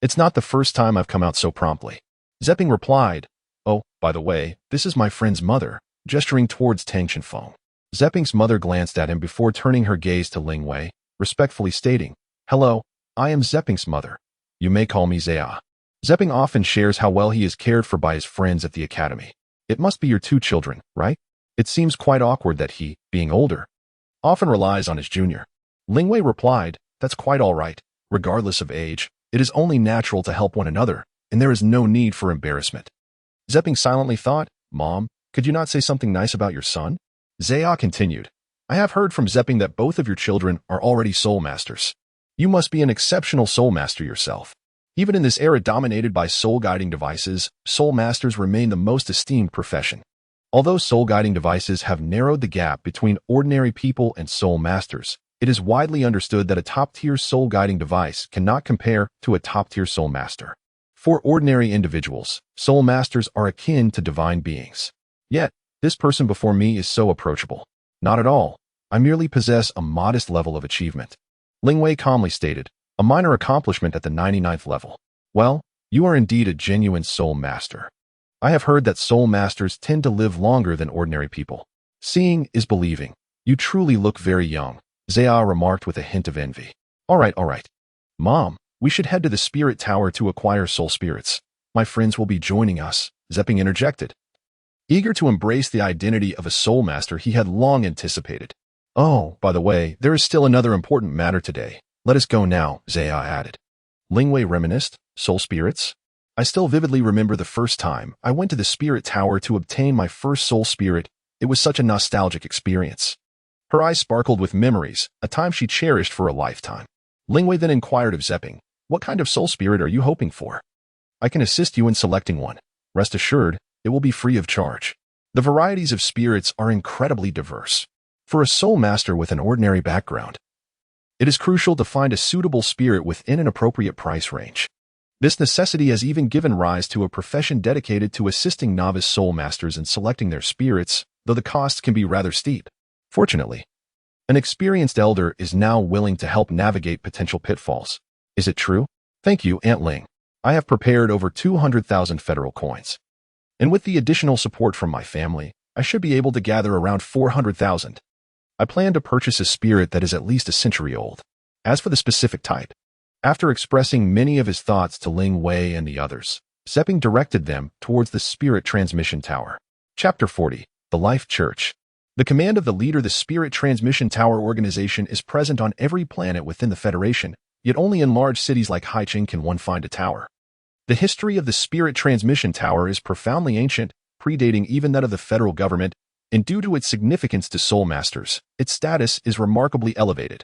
it's not the first time I've come out so promptly. Zepping replied, Oh, by the way, this is my friend's mother, gesturing towards Tang Shifeng. Zepping's mother glanced at him before turning her gaze to Ling Wei, respectfully stating, Hello, I am Zepping's mother. You may call me Zaya. Zepping often shares how well he is cared for by his friends at the academy. It must be your two children, right? It seems quite awkward that he, being older, often relies on his junior. Ling Wei replied, That's quite all right. Regardless of age, it is only natural to help one another, and there is no need for embarrassment. Zepping silently thought, Mom, could you not say something nice about your son? Zaya continued, I have heard from Zepping that both of your children are already soul masters. You must be an exceptional soul master yourself. Even in this era dominated by soul-guiding devices, soul masters remain the most esteemed profession. Although soul-guiding devices have narrowed the gap between ordinary people and soul masters, it is widely understood that a top-tier soul-guiding device cannot compare to a top-tier soul master. For ordinary individuals, soul masters are akin to divine beings. Yet, this person before me is so approachable. Not at all. I merely possess a modest level of achievement. Ling Wei calmly stated, a minor accomplishment at the 99th level. Well, you are indeed a genuine soul master. I have heard that soul masters tend to live longer than ordinary people. Seeing is believing. You truly look very young, Zaya remarked with a hint of envy. All right. Mom, we should head to the spirit tower to acquire soul spirits. My friends will be joining us, Zepping interjected. Eager to embrace the identity of a soul master he had long anticipated. Oh, by the way, there is still another important matter today. Let us go now, Zaya added. Ling Wei reminisced, soul spirits? I still vividly remember the first time I went to the spirit tower to obtain my first soul spirit. It was such a nostalgic experience. Her eyes sparkled with memories, a time she cherished for a lifetime. Ling Wei then inquired of Zepping, what kind of soul spirit are you hoping for? I can assist you in selecting one. Rest assured, it will be free of charge. The varieties of spirits are incredibly diverse. For a soul master with an ordinary background, it is crucial to find a suitable spirit within an appropriate price range. This necessity has even given rise to a profession dedicated to assisting novice soul masters in selecting their spirits, though the costs can be rather steep. Fortunately, An experienced elder is now willing to help navigate potential pitfalls. Is it true? Thank you, Aunt Ling. I have prepared over 200,000 federal coins. And with the additional support from my family, I should be able to gather around 400,000. I plan to purchase a spirit that is at least a century old. As for the specific type, after expressing many of his thoughts to Ling Wei and the others, Zepping directed them towards the Spirit Transmission Tower. Chapter 40. The Life Church. The command of the leader of the Spirit Transmission Tower organization is present on every planet within the Federation, yet only in large cities like Haicheng can one find a tower. The history of the Spirit Transmission Tower is profoundly ancient, predating even that of the federal government, and due to its significance to Soul Masters, its status is remarkably elevated,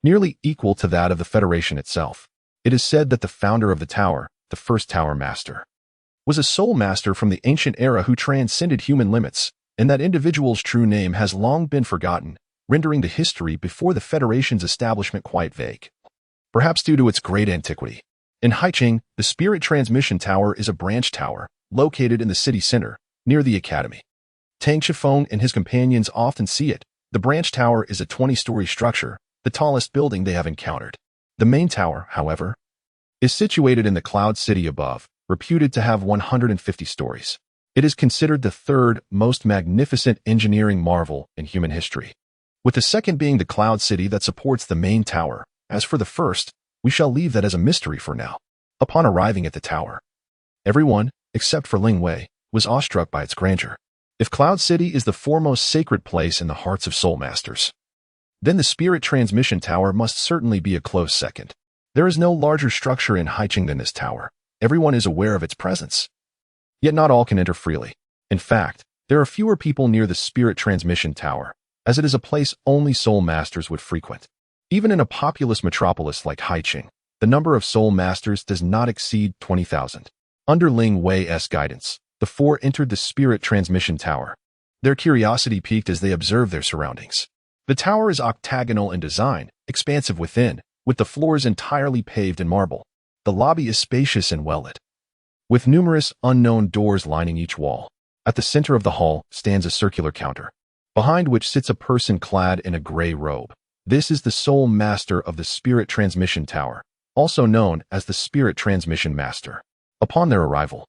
nearly equal to that of the Federation itself. It is said that the founder of the tower, the first Tower Master, was a Soul Master from the ancient era who transcended human limits, and that individual's true name has long been forgotten, rendering the history before the Federation's establishment quite vague. Perhaps due to its great antiquity. In Haicheng, the Spirit Transmission Tower is a branch tower, located in the city center, near the academy. Tang Shifeng and his companions often see it. The branch tower is a 20-story structure, the tallest building they have encountered. The main tower, however, is situated in the Cloud City above, reputed to have 150 stories. It is considered the third most magnificent engineering marvel in human history, with the second being the Cloud City that supports the main tower. As for the first, we shall leave that as a mystery for now. Upon arriving at the tower, everyone, except for Ling Wei, was awestruck by its grandeur. If Cloud City is the foremost sacred place in the hearts of Soul Masters, then the Spirit Transmission Tower must certainly be a close second. There is no larger structure in Haicheng than this tower. Everyone is aware of its presence. Yet not all can enter freely. In fact, there are fewer people near the Spirit Transmission Tower, as it is a place only Soul Masters would frequent. Even in a populous metropolis like Haicheng, the number of Soul Masters does not exceed 20,000. Under Ling Wei's guidance, the four entered the Spirit Transmission Tower. Their curiosity piqued as they observed their surroundings. The tower is octagonal in design, expansive within, with the floors entirely paved in marble. The lobby is spacious and well-lit, with numerous unknown doors lining each wall. At the center of the hall stands a circular counter, behind which sits a person clad in a gray robe. This is the Soul Master of the Spirit Transmission Tower, also known as the Spirit Transmission Master. Upon their arrival,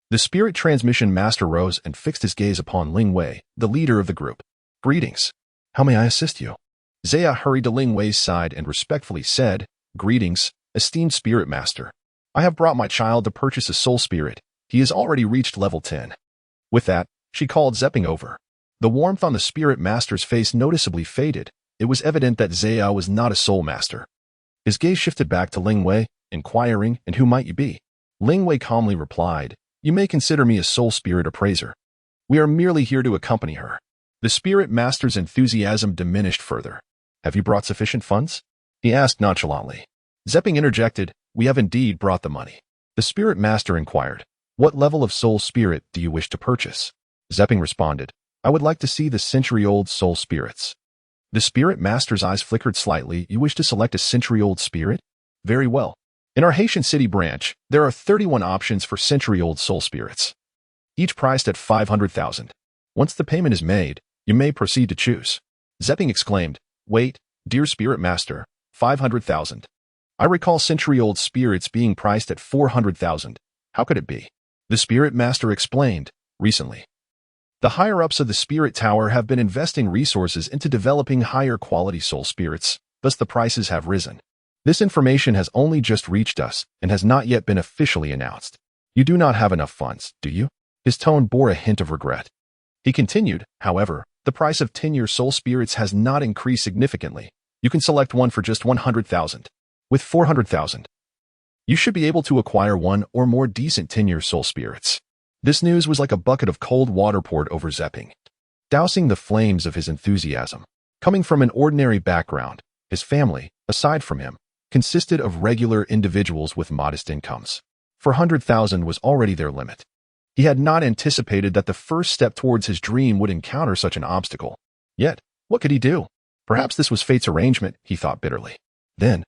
the Spirit Transmission Master rose and fixed his gaze upon Ling Wei, the leader of the group. Greetings. How may I assist you? Zaya hurried to Ling Wei's side and respectfully said, Greetings, esteemed Spirit Master. I have brought my child to purchase a soul spirit. He has already reached level 10. With that, she called Zepping over. The warmth on the Spirit Master's face noticeably faded. It was evident that Zaya was not a Soul Master. His gaze shifted back to Ling Wei, inquiring, And who might you be? Ling Wei calmly replied, You may consider me a soul spirit appraiser. We are merely here to accompany her. The Spirit Master's enthusiasm diminished further. Have you brought sufficient funds? He asked nonchalantly. Zepping interjected, We have indeed brought the money. The Spirit Master inquired, What level of soul spirit do you wish to purchase? Zepping responded, I would like to see the century-old soul spirits. The Spirit Master's eyes flickered slightly. You wish to select a century-old spirit? Very well. In our Haitian City branch, there are 31 options for century-old soul spirits, each priced at 500,000. Once the payment is made, you may proceed to choose. Zepping exclaimed, Wait, dear Spirit Master, 500,000. I recall century-old spirits being priced at 400,000. How could it be? The Spirit Master explained, Recently, the higher-ups of the Spirit Tower have been investing resources into developing higher-quality soul spirits, thus the prices have risen. This information has only just reached us and has not yet been officially announced. You do not have enough funds, do you? His tone bore a hint of regret. He continued, However, the price of 10-year soul spirits has not increased significantly. You can select one for just 100,000. With 400,000, you should be able to acquire one or more decent 10-year soul spirits. This news was like a bucket of cold water poured over Zepping, dousing the flames of his enthusiasm. Coming from an ordinary background, his family, aside from him, consisted of regular individuals with modest incomes. 400,000 was already their limit. He had not anticipated that the first step towards his dream would encounter such an obstacle. Yet, what could he do? Perhaps this was fate's arrangement, he thought bitterly. Then,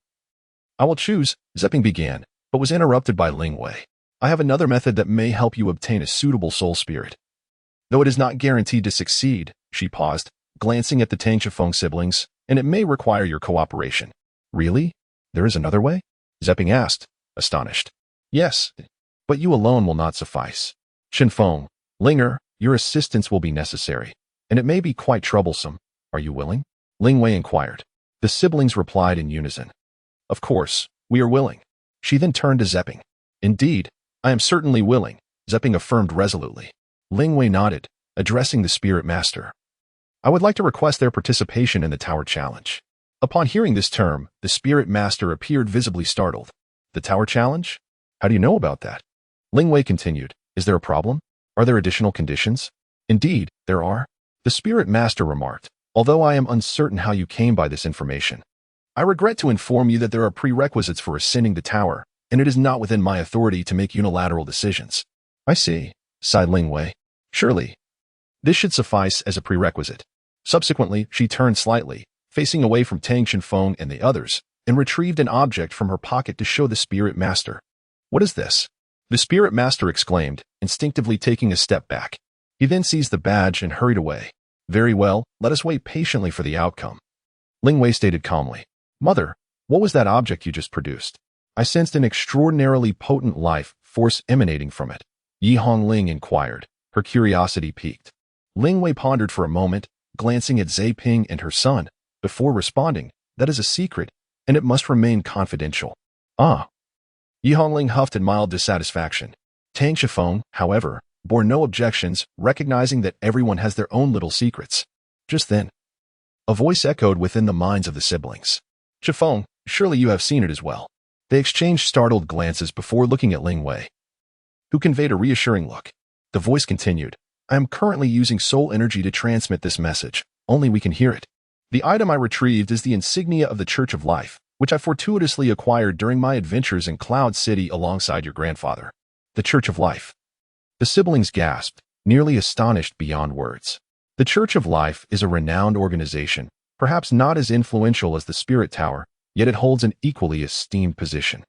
I will choose, Zepping began, but was interrupted by Ling Wei. I have another method that may help you obtain a suitable soul spirit. Though it is not guaranteed to succeed, she paused, glancing at the Tang Shifeng siblings, and it may require your cooperation. Really? There is another way? Zepping asked, astonished. Yes, but you alone will not suffice. Shenfeng, Linger, your assistance will be necessary, and it may be quite troublesome. Are you willing? Ling Wei inquired. The siblings replied in unison. Of course, we are willing. She then turned to Zepping. Indeed, I am certainly willing, Zepping affirmed resolutely. Ling Wei nodded, addressing the Spirit Master. I would like to request their participation in the Tower Challenge. Upon hearing this term, the Spirit Master appeared visibly startled. The Tower Challenge? How do you know about that? Ling Wei continued. Is there a problem? Are there additional conditions? Indeed, there are. The Spirit Master remarked, although I am uncertain how you came by this information. I regret to inform you that there are prerequisites for ascending the tower, and it is not within my authority to make unilateral decisions. I see, sighed Ling Wei. Surely, this should suffice as a prerequisite. Subsequently, she turned slightly, facing away from Tang Shenfeng and the others, and retrieved an object from her pocket to show the Spirit Master. What is this? The Spirit Master exclaimed, instinctively taking a step back. He then seized the badge and hurried away. Very well, let us wait patiently for the outcome. Ling Wei stated calmly. Mother, what was that object you just produced? I sensed an extraordinarily potent life force emanating from it. Yi Hongling inquired, her curiosity piqued. Ling Wei pondered for a moment, glancing at Zhe Ping and her son, before responding, that is a secret, and it must remain confidential. Ah. Yi Hongling huffed in mild dissatisfaction. Tang Shifeng, however, bore no objections, recognizing that everyone has their own little secrets. Just then, a voice echoed within the minds of the siblings. Shifeng, surely you have seen it as well. They exchanged startled glances before looking at Ling Wei, who conveyed a reassuring look. The voice continued, I am currently using soul energy to transmit this message. Only we can hear it. The item I retrieved is the insignia of the Church of Life, which I fortuitously acquired during my adventures in Cloud City alongside your grandfather. The Church of Life. The siblings gasped, nearly astonished beyond words. The Church of Life is a renowned organization, perhaps not as influential as the Spirit Tower, yet it holds an equally esteemed position.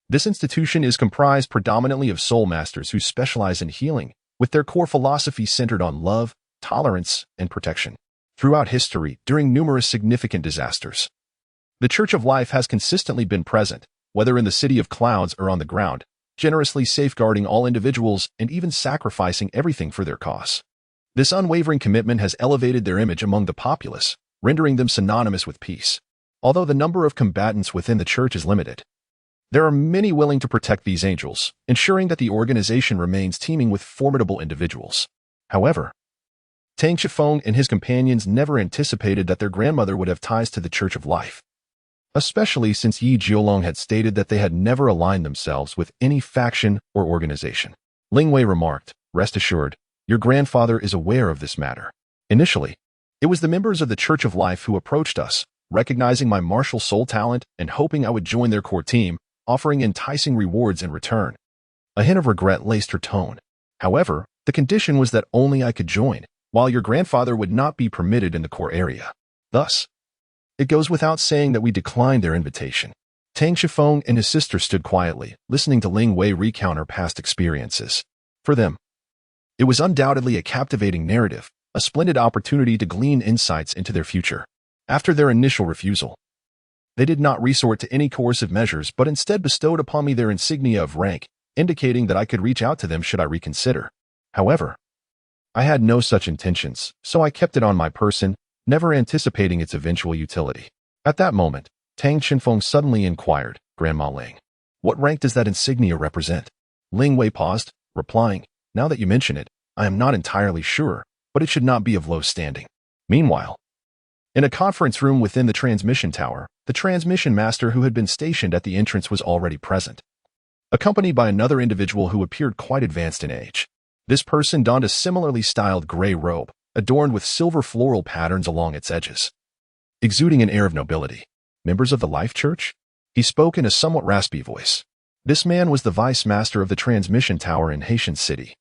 This institution is comprised predominantly of soul masters who specialize in healing, with their core philosophy centered on love, tolerance, and protection. Throughout history, during numerous significant disasters, the Church of Life has consistently been present, whether in the City of Clouds or on the ground, generously safeguarding all individuals and even sacrificing everything for their cause. This unwavering commitment has elevated their image among the populace, rendering them synonymous with peace. Although the number of combatants within the church is limited, there are many willing to protect these angels, ensuring that the organization remains teeming with formidable individuals. However, Tang Shifeng and his companions never anticipated that their grandmother would have ties to the Church of Life, especially since Yi Jiolong had stated that they had never aligned themselves with any faction or organization. Ling Wei remarked, rest assured, your grandfather is aware of this matter. Initially, it was the members of the Church of Life who approached us, recognizing my martial soul talent and hoping I would join their core team, offering enticing rewards in return. A hint of regret laced her tone. However, the condition was that only I could join, while your grandfather would not be permitted in the core area. Thus, it goes without saying that we declined their invitation. Tang Shifeng and his sister stood quietly, listening to Ling Wei recount her past experiences. For them, it was undoubtedly a captivating narrative, a splendid opportunity to glean insights into their future. After their initial refusal, they did not resort to any coercive measures but instead bestowed upon me their insignia of rank, indicating that I could reach out to them should I reconsider. However, I had no such intentions, so I kept it on my person, never anticipating its eventual utility. At that moment, Tang Shenfeng suddenly inquired, Grandma Ling, what rank does that insignia represent? Ling Wei paused, replying, now that you mention it, I am not entirely sure, but it should not be of low standing. Meanwhile, in a conference room within the transmission tower, the transmission master who had been stationed at the entrance was already present, accompanied by another individual who appeared quite advanced in age. This person donned a similarly styled gray robe, adorned with silver floral patterns along its edges, exuding an air of nobility. Members of the Life Church? He spoke in a somewhat raspy voice. This man was the vice master of the transmission tower in Haitian City,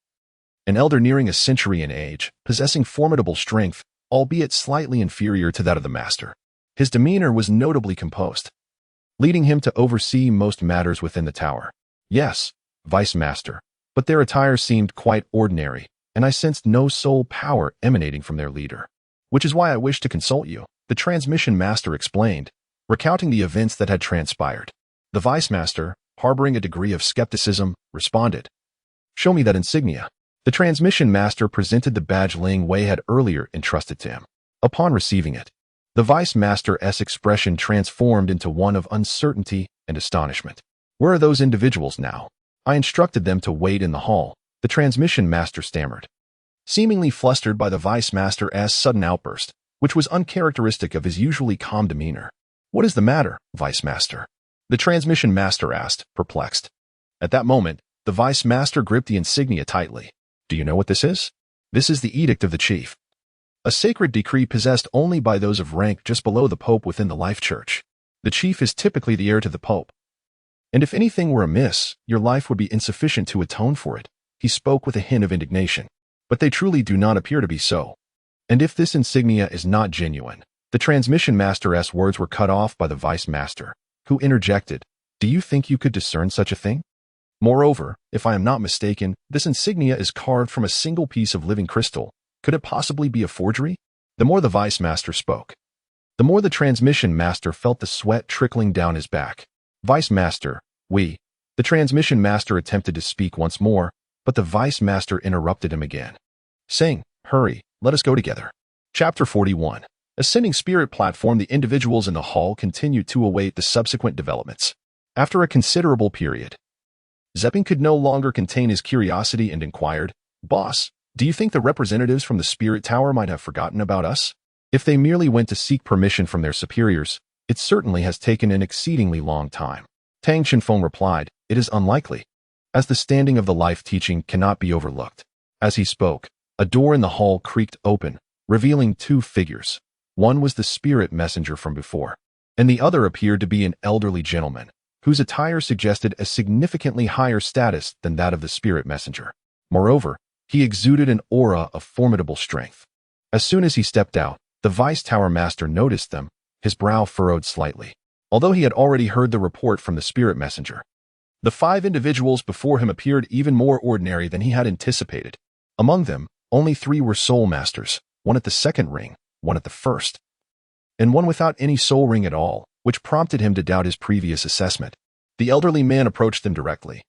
an elder nearing a century in age, possessing formidable strength, albeit slightly inferior to that of the master. His demeanor was notably composed, leading him to oversee most matters within the tower. Yes, vice master, but their attire seemed quite ordinary, and I sensed no soul power emanating from their leader, which is why I wished to consult you. The transmission master explained, recounting the events that had transpired. The vice master, harboring a degree of skepticism, responded, "Show me that insignia." The transmission master presented the badge Ling Wei had earlier entrusted to him. Upon receiving it, the vice master's expression transformed into one of uncertainty and astonishment. "Where are those individuals now? I instructed them to wait in the hall," the transmission master stammered, seemingly flustered by the vice master's sudden outburst, which was uncharacteristic of his usually calm demeanor. "What is the matter, vice master?" the transmission master asked, perplexed. At that moment, the vice master gripped the insignia tightly. "Do you know what this is?" "This is the edict of the chief, a sacred decree possessed only by those of rank just below the pope within the life church. The chief is typically the heir to the pope, and if anything were amiss, your life would be insufficient to atone for it." He spoke with a hint of indignation. "But they truly do not appear to be so. And if this insignia is not genuine..." The transmission master's words were cut off by the vice master, who interjected, "Do you think you could discern such a thing? Moreover, if I am not mistaken, this insignia is carved from a single piece of living crystal. Could it possibly be a forgery?" The more the vice master spoke, the more the transmission master felt the sweat trickling down his back. "Vice master, we..." The transmission master attempted to speak once more, but the vice master interrupted him again, saying, "Hurry, let us go together." Chapter 41. Ascending spirit platform. The individuals in the hall continued to await the subsequent developments. After a considerable period, Zepping could no longer contain his curiosity and inquired, "Boss, do you think the representatives from the spirit tower might have forgotten about us? If they merely went to seek permission from their superiors, it certainly has taken an exceedingly long time." Tang Shenfeng replied, "It is unlikely, as the standing of the life teaching cannot be overlooked." As he spoke, a door in the hall creaked open, revealing two figures. One was the spirit messenger from before, and the other appeared to be an elderly gentleman, whose attire suggested a significantly higher status than that of the spirit messenger. Moreover, he exuded an aura of formidable strength. As soon as he stepped out, the vice tower master noticed them, his brow furrowed slightly. Although he had already heard the report from the spirit messenger, the 5 individuals before him appeared even more ordinary than he had anticipated. Among them, only 3 were soul masters, one at the second ring, one at the first, and one without any soul ring at all, which prompted him to doubt his previous assessment. The elderly man approached them directly,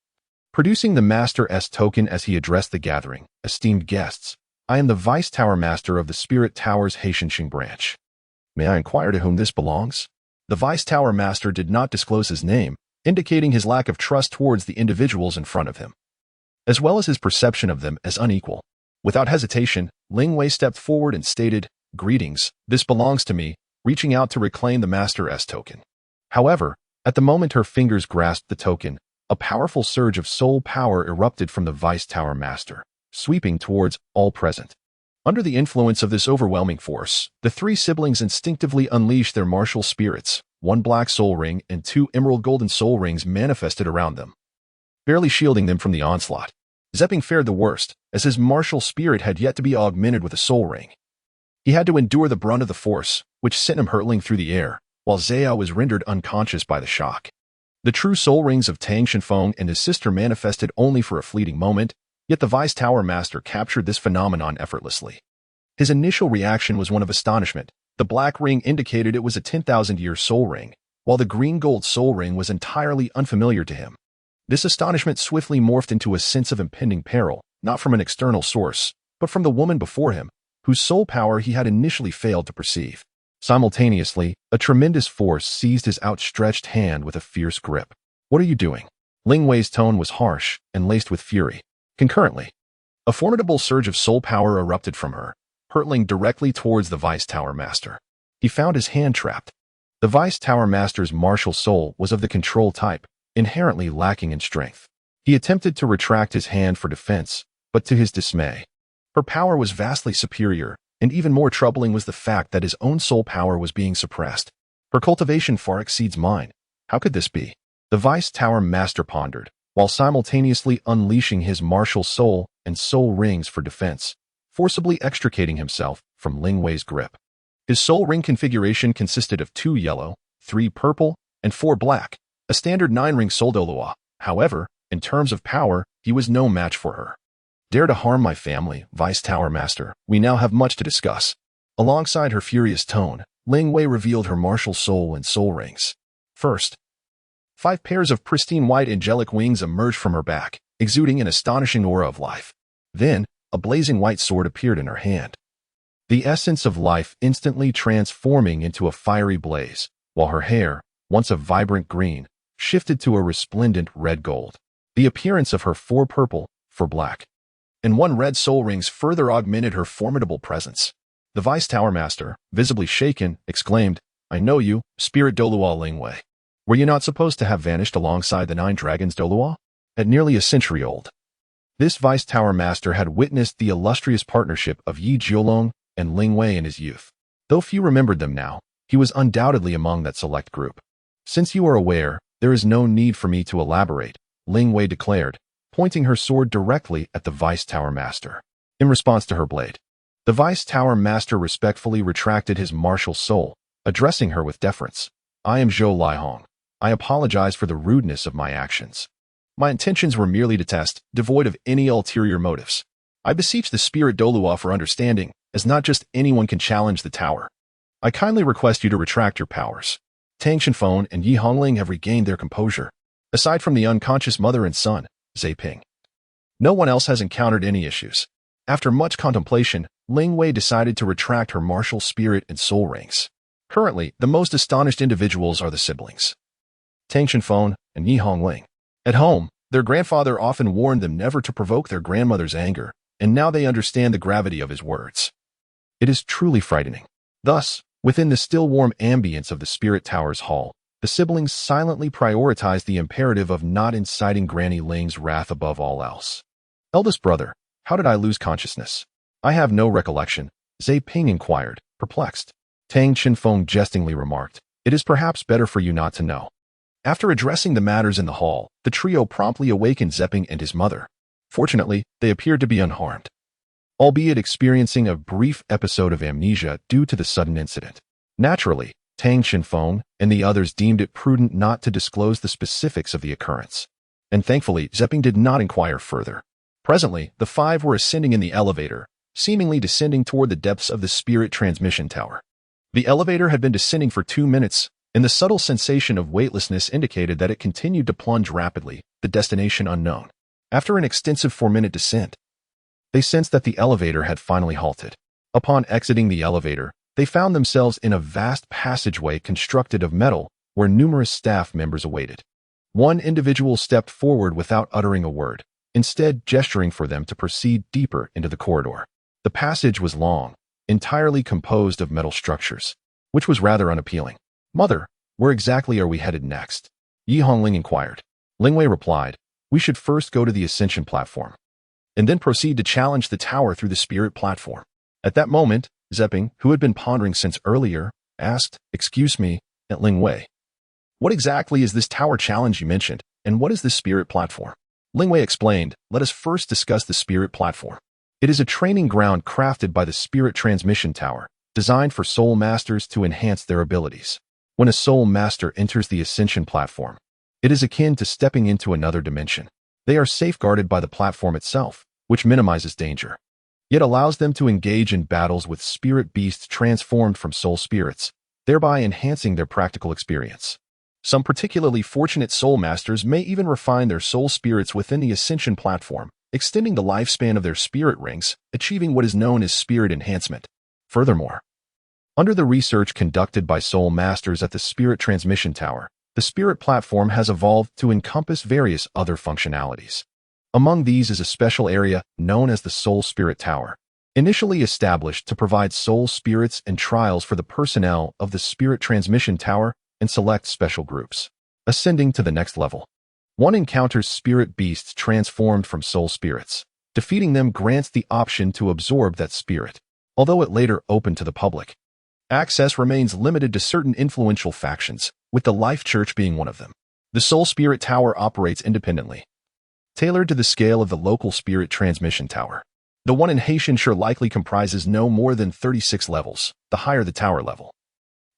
producing the master's token as he addressed the gathering. "Esteemed guests, I am the vice tower master of the spirit tower's Heishanxing branch. May I inquire to whom this belongs?" The vice tower master did not disclose his name, indicating his lack of trust towards the individuals in front of him, as well as his perception of them as unequal. Without hesitation, Ling Wei stepped forward and stated, "Greetings, this belongs to me," reaching out to reclaim the master's token. However, at the moment her fingers grasped the token, a powerful surge of soul power erupted from the vice tower master, sweeping towards all present. Under the influence of this overwhelming force, the 3 siblings instinctively unleashed their martial spirits. 1 black soul ring and 2 emerald golden soul rings manifested around them, barely shielding them from the onslaught. Zepping fared the worst, as his martial spirit had yet to be augmented with a soul ring. He had to endure the brunt of the force, which sent him hurtling through the air, while Zaya was rendered unconscious by the shock. The true soul rings of Tang Shenfeng and his sister manifested only for a fleeting moment, yet the vice tower master captured this phenomenon effortlessly. His initial reaction was one of astonishment. The black ring indicated it was a 10,000-year soul ring, while the green gold soul ring was entirely unfamiliar to him. This astonishment swiftly morphed into a sense of impending peril, not from an external source, but from the woman before him, whose soul power he had initially failed to perceive. Simultaneously, a tremendous force seized his outstretched hand with a fierce grip. "What are you doing?" Ling Wei's tone was harsh and laced with fury. Concurrently, a formidable surge of soul power erupted from her, hurtling directly towards the vice tower master. He found his hand trapped. The vice tower master's martial soul was of the control type, inherently lacking in strength. He attempted to retract his hand for defense, but to his dismay, her power was vastly superior, and even more troubling was the fact that his own soul power was being suppressed. Her cultivation far exceeds mine. How could this be? The vice tower master pondered, while simultaneously unleashing his martial soul and soul rings for defense, forcibly extricating himself from Ling Wei's grip. His soul ring configuration consisted of 2 yellow, 3 purple, and 4 black, a standard 9-ring soul Douluo. However, in terms of power, he was no match for her. "Dare to harm my family, Vice Tower Master. We now have much to discuss." Alongside her furious tone, Ling Wei revealed her martial soul and soul rings. First, 5 pairs of pristine white angelic wings emerged from her back, exuding an astonishing aura of life. Then, a blazing white sword appeared in her hand. The essence of life instantly transforming into a fiery blaze, while her hair, once a vibrant green, shifted to a resplendent red gold. The appearance of her 4 purple, 4 black, and 1 red soul rings further augmented her formidable presence. The Vice Tower Master, visibly shaken, exclaimed, "I know you, Spirit Douluo Ling Wei. Were you not supposed to have vanished alongside the 9 dragons Douluo? At nearly a century old." This Vice Tower Master had witnessed the illustrious partnership of Yi Jiolong and Ling Wei in his youth. Though few remembered them now, he was undoubtedly among that select group. "Since you are aware, there is no need for me to elaborate," Ling Wei declared, pointing her sword directly at the Vice Tower Master. In response to her blade, the Vice Tower Master respectfully retracted his martial soul, addressing her with deference. "I am Zhou Liehong. I apologize for the rudeness of my actions. My intentions were merely to test, devoid of any ulterior motives. I beseech the Spirit Douluo for understanding, as not just anyone can challenge the tower. I kindly request you to retract your powers." Tang Shenfeng and Yi Hongling have regained their composure. Aside from the unconscious mother and son, Zhe Ping, no one else has encountered any issues. After much contemplation, Ling Wei decided to retract her martial spirit and soul rings. Currently, the most astonished individuals are the siblings, Tang Shenfeng and Yi Hongling. At home, their grandfather often warned them never to provoke their grandmother's anger, and now they understand the gravity of his words. It is truly frightening. Thus, within the still warm ambience of the Spirit Tower's hall, the siblings silently prioritized the imperative of not inciting Granny Ling's wrath above all else. "Eldest brother, how did I lose consciousness?" "I have no recollection," Zhe Ping inquired, perplexed. Tang Shenfeng jestingly remarked, "It is perhaps better for you not to know." After addressing the matters in the hall, the trio promptly awakened Zepping and his mother. Fortunately, they appeared to be unharmed, albeit experiencing a brief episode of amnesia due to the sudden incident. Naturally, Tang Shenfeng and the others deemed it prudent not to disclose the specifics of the occurrence. And thankfully, Zepping did not inquire further. Presently, the 5 were ascending in the elevator, seemingly descending toward the depths of the Spirit Transmission Tower. The elevator had been descending for 2 minutes, and the subtle sensation of weightlessness indicated that it continued to plunge rapidly, the destination unknown. After an extensive 4-minute descent, they sensed that the elevator had finally halted. Upon exiting the elevator, they found themselves in a vast passageway constructed of metal where numerous staff members awaited. One individual stepped forward without uttering a word, instead gesturing for them to proceed deeper into the corridor. The passage was long, entirely composed of metal structures, which was rather unappealing. "Mother, where exactly are we headed next?" Yi Hongling inquired. Ling Wei replied, "We should first go to the Ascension platform, and then proceed to challenge the tower through the Spirit platform." At that moment, Zepping, who had been pondering since earlier, asked, "Excuse me," at Ling Wei. "What exactly is this tower challenge you mentioned, and what is the Spirit platform?" Ling Wei explained, "Let us first discuss the Spirit platform. It is a training ground crafted by the Spirit Transmission Tower, designed for Soul Masters to enhance their abilities. When a Soul Master enters the Ascension platform, it is akin to stepping into another dimension. They are safeguarded by the platform itself, which minimizes danger, yet allows them to engage in battles with spirit beasts transformed from soul spirits, thereby enhancing their practical experience. Some particularly fortunate Soul Masters may even refine their soul spirits within the Ascension platform, extending the lifespan of their spirit rings, achieving what is known as spirit enhancement. Furthermore, under the research conducted by Soul Masters at the Spirit Transmission Tower, the Spirit platform has evolved to encompass various other functionalities. Among these is a special area known as the Soul Spirit Tower, initially established to provide soul spirits and trials for the personnel of the Spirit Transmission Tower and select special groups. Ascending to the next level, one encounters spirit beasts transformed from soul spirits. Defeating them grants the option to absorb that spirit, although it later opened to the public. Access remains limited to certain influential factions, with the Life Church being one of them. The Soul Spirit Tower operates independently, tailored to the scale of the local Spirit Transmission Tower. The one in Haitianshire likely comprises no more than 36 levels, the higher the tower level,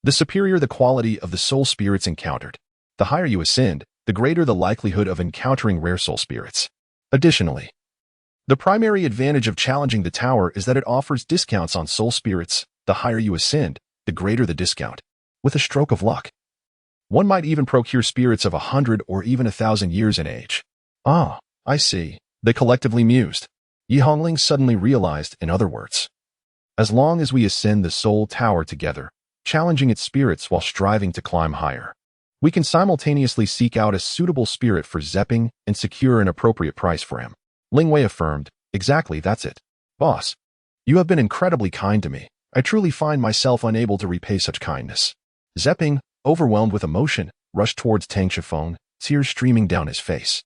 the superior the quality of the soul spirits encountered. The higher you ascend, the greater the likelihood of encountering rare soul spirits. Additionally, the primary advantage of challenging the tower is that it offers discounts on soul spirits. The higher you ascend, the greater the discount. With a stroke of luck, one might even procure spirits of 100 or even 1,000 years in age. Ah, I see, they collectively mused. Yi Hongling suddenly realized, in other words, as long as we ascend the soul tower together, challenging its spirits while striving to climb higher, we can simultaneously seek out a suitable spirit for Zepping and secure an appropriate price for him. Ling Wei affirmed, exactly, that's it. Boss, you have been incredibly kind to me. I truly find myself unable to repay such kindness. Zepping, overwhelmed with emotion, rushed towards Tang Chifeng, tears streaming down his face.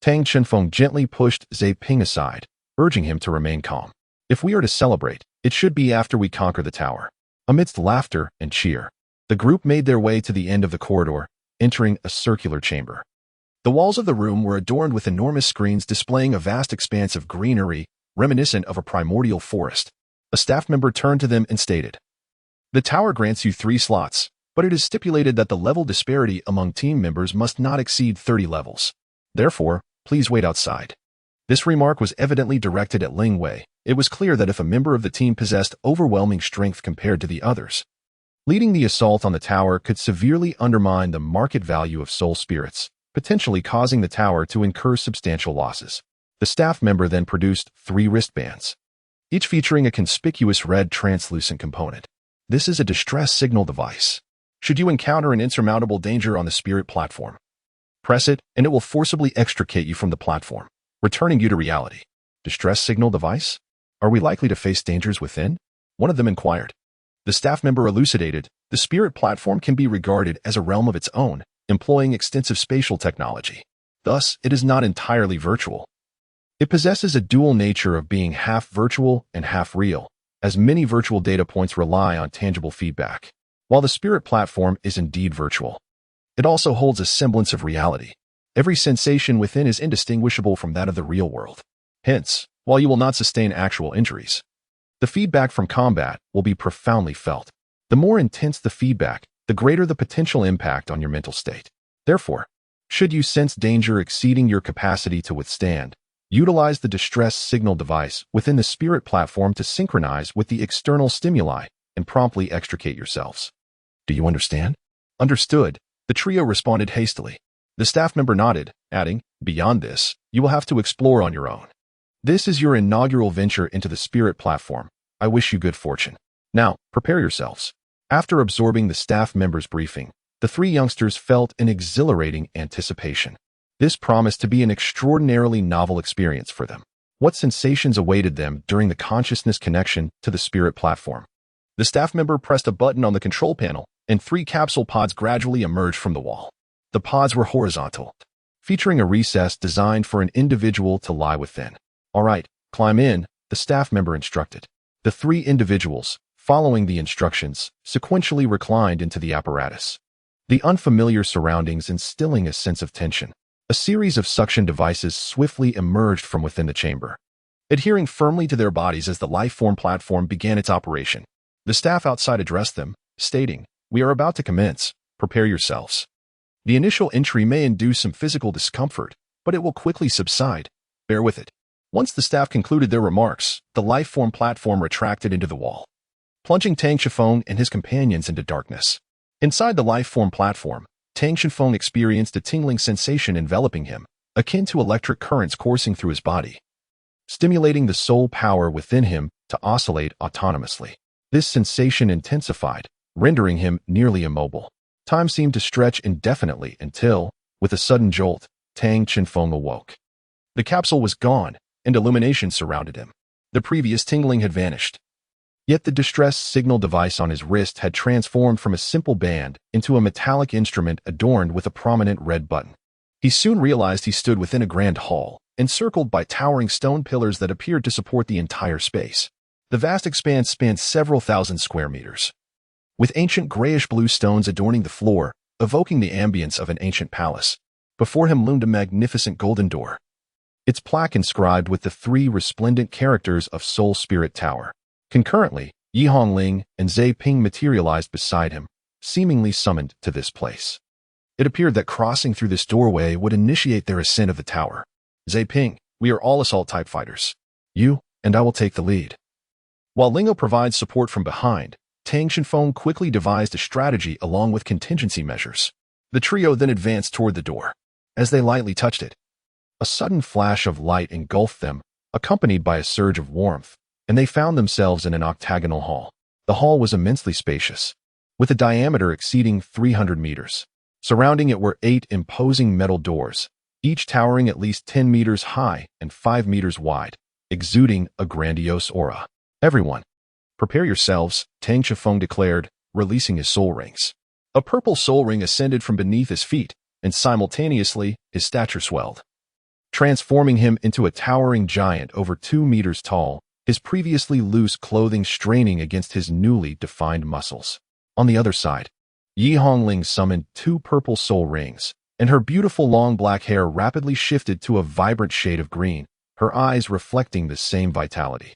Tang Chifeng gently pushed Zhe Ping aside, urging him to remain calm. If we are to celebrate, it should be after we conquer the tower. Amidst laughter and cheer, the group made their way to the end of the corridor, entering a circular chamber. The walls of the room were adorned with enormous screens displaying a vast expanse of greenery, reminiscent of a primordial forest. A staff member turned to them and stated, "The tower grants you 3 slots, but it is stipulated that the level disparity among team members must not exceed 30 levels. Therefore, please wait outside." This remark was evidently directed at Ling Wei. It was clear that if a member of the team possessed overwhelming strength compared to the others, leading the assault on the tower could severely undermine the market value of soul spirits, potentially causing the tower to incur substantial losses. The staff member then produced 3 wristbands, each featuring a conspicuous red translucent component. This is a distress signal device. Should you encounter an insurmountable danger on the spirit platform, press it and it will forcibly extricate you from the platform, returning you to reality. Distress signal device? Are we likely to face dangers within? One of them inquired. The staff member elucidated, the spirit platform can be regarded as a realm of its own, employing extensive spatial technology. Thus, it is not entirely virtual. It possesses a dual nature of being half virtual and half real, as many virtual data points rely on tangible feedback. While the spirit platform is indeed virtual, it also holds a semblance of reality. Every sensation within is indistinguishable from that of the real world. Hence, while you will not sustain actual injuries, the feedback from combat will be profoundly felt. The more intense the feedback, the greater the potential impact on your mental state. Therefore, should you sense danger exceeding your capacity to withstand, utilize the distress signal device within the spirit platform to synchronize with the external stimuli and promptly extricate yourselves. Do you understand? Understood, the trio responded hastily. The staff member nodded, adding, beyond this, you will have to explore on your own. This is your inaugural venture into the spirit platform. I wish you good fortune. Now, prepare yourselves. After absorbing the staff member's briefing, the 3 youngsters felt an exhilarating anticipation. This promised to be an extraordinarily novel experience for them. What sensations awaited them during the consciousness connection to the spirit platform? The staff member pressed a button on the control panel, and 3 capsule pods gradually emerged from the wall. The pods were horizontal, featuring a recess designed for an individual to lie within. All right, climb in, the staff member instructed. The 3 individuals, following the instructions, sequentially reclined into the apparatus. The unfamiliar surroundings instilling a sense of tension. A series of suction devices swiftly emerged from within the chamber, adhering firmly to their bodies as the life-form platform began its operation. The staff outside addressed them, stating, "We are about to commence. Prepare yourselves." The initial entry may induce some physical discomfort, but it will quickly subside. Bear with it. Once the staff concluded their remarks, the life-form platform retracted into the wall, plunging Tang Chifeng and his companions into darkness. Inside the life-form platform, Tang Chifeng experienced a tingling sensation enveloping him, akin to electric currents coursing through his body, stimulating the soul power within him to oscillate autonomously. This sensation intensified, rendering him nearly immobile. Time seemed to stretch indefinitely until, with a sudden jolt, Tang Chifeng awoke. The capsule was gone, and illumination surrounded him. The previous tingling had vanished. Yet the distress signal device on his wrist had transformed from a simple band into a metallic instrument adorned with a prominent red button. He soon realized he stood within a grand hall, encircled by towering stone pillars that appeared to support the entire space. The vast expanse spanned several thousand square meters, with ancient grayish-blue stones adorning the floor, evoking the ambience of an ancient palace. Before him loomed a magnificent golden door, its plaque inscribed with the 3 resplendent characters of Soul Spirit Tower. Concurrently, Yi Hongling and Zhe Ping materialized beside him, seemingly summoned to this place. It appeared that crossing through this doorway would initiate their ascent of the tower. Zhe Ping, we are all assault-type fighters. You and I will take the lead. While Lingo provides support from behind, Tang Shenfeng quickly devised a strategy along with contingency measures. The trio then advanced toward the door. As they lightly touched it, a sudden flash of light engulfed them, accompanied by a surge of warmth, and they found themselves in an octagonal hall. The hall was immensely spacious, with a diameter exceeding 300 meters. Surrounding it were 8 imposing metal doors, each towering at least 10 meters high and 5 meters wide, exuding a grandiose aura. "Everyone, prepare yourselves," Tang Shenfeng declared, releasing his soul rings. A purple soul ring ascended from beneath his feet, and simultaneously his stature swelled, transforming him into a towering giant over 2 meters tall, his previously loose clothing straining against his newly defined muscles. On the other side, Yi Hongling summoned 2 purple soul rings, and her beautiful long black hair rapidly shifted to a vibrant shade of green, her eyes reflecting the same vitality.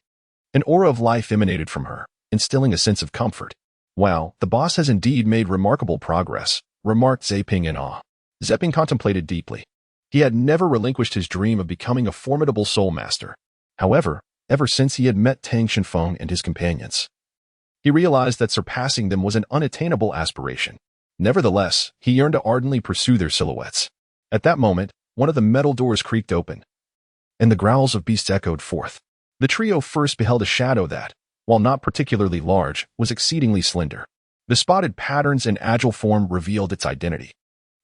An aura of life emanated from her, instilling a sense of comfort. "Wow, the boss has indeed made remarkable progress," remarked Zeping in awe. Zeping contemplated deeply. He had never relinquished his dream of becoming a formidable soul master. However, ever since he had met Tang Shenfeng and his companions, he realized that surpassing them was an unattainable aspiration. Nevertheless, he yearned to ardently pursue their silhouettes. At that moment, one of the metal doors creaked open, and the growls of beasts echoed forth. The trio first beheld a shadow that, while not particularly large, was exceedingly slender. The spotted patterns and agile form revealed its identity.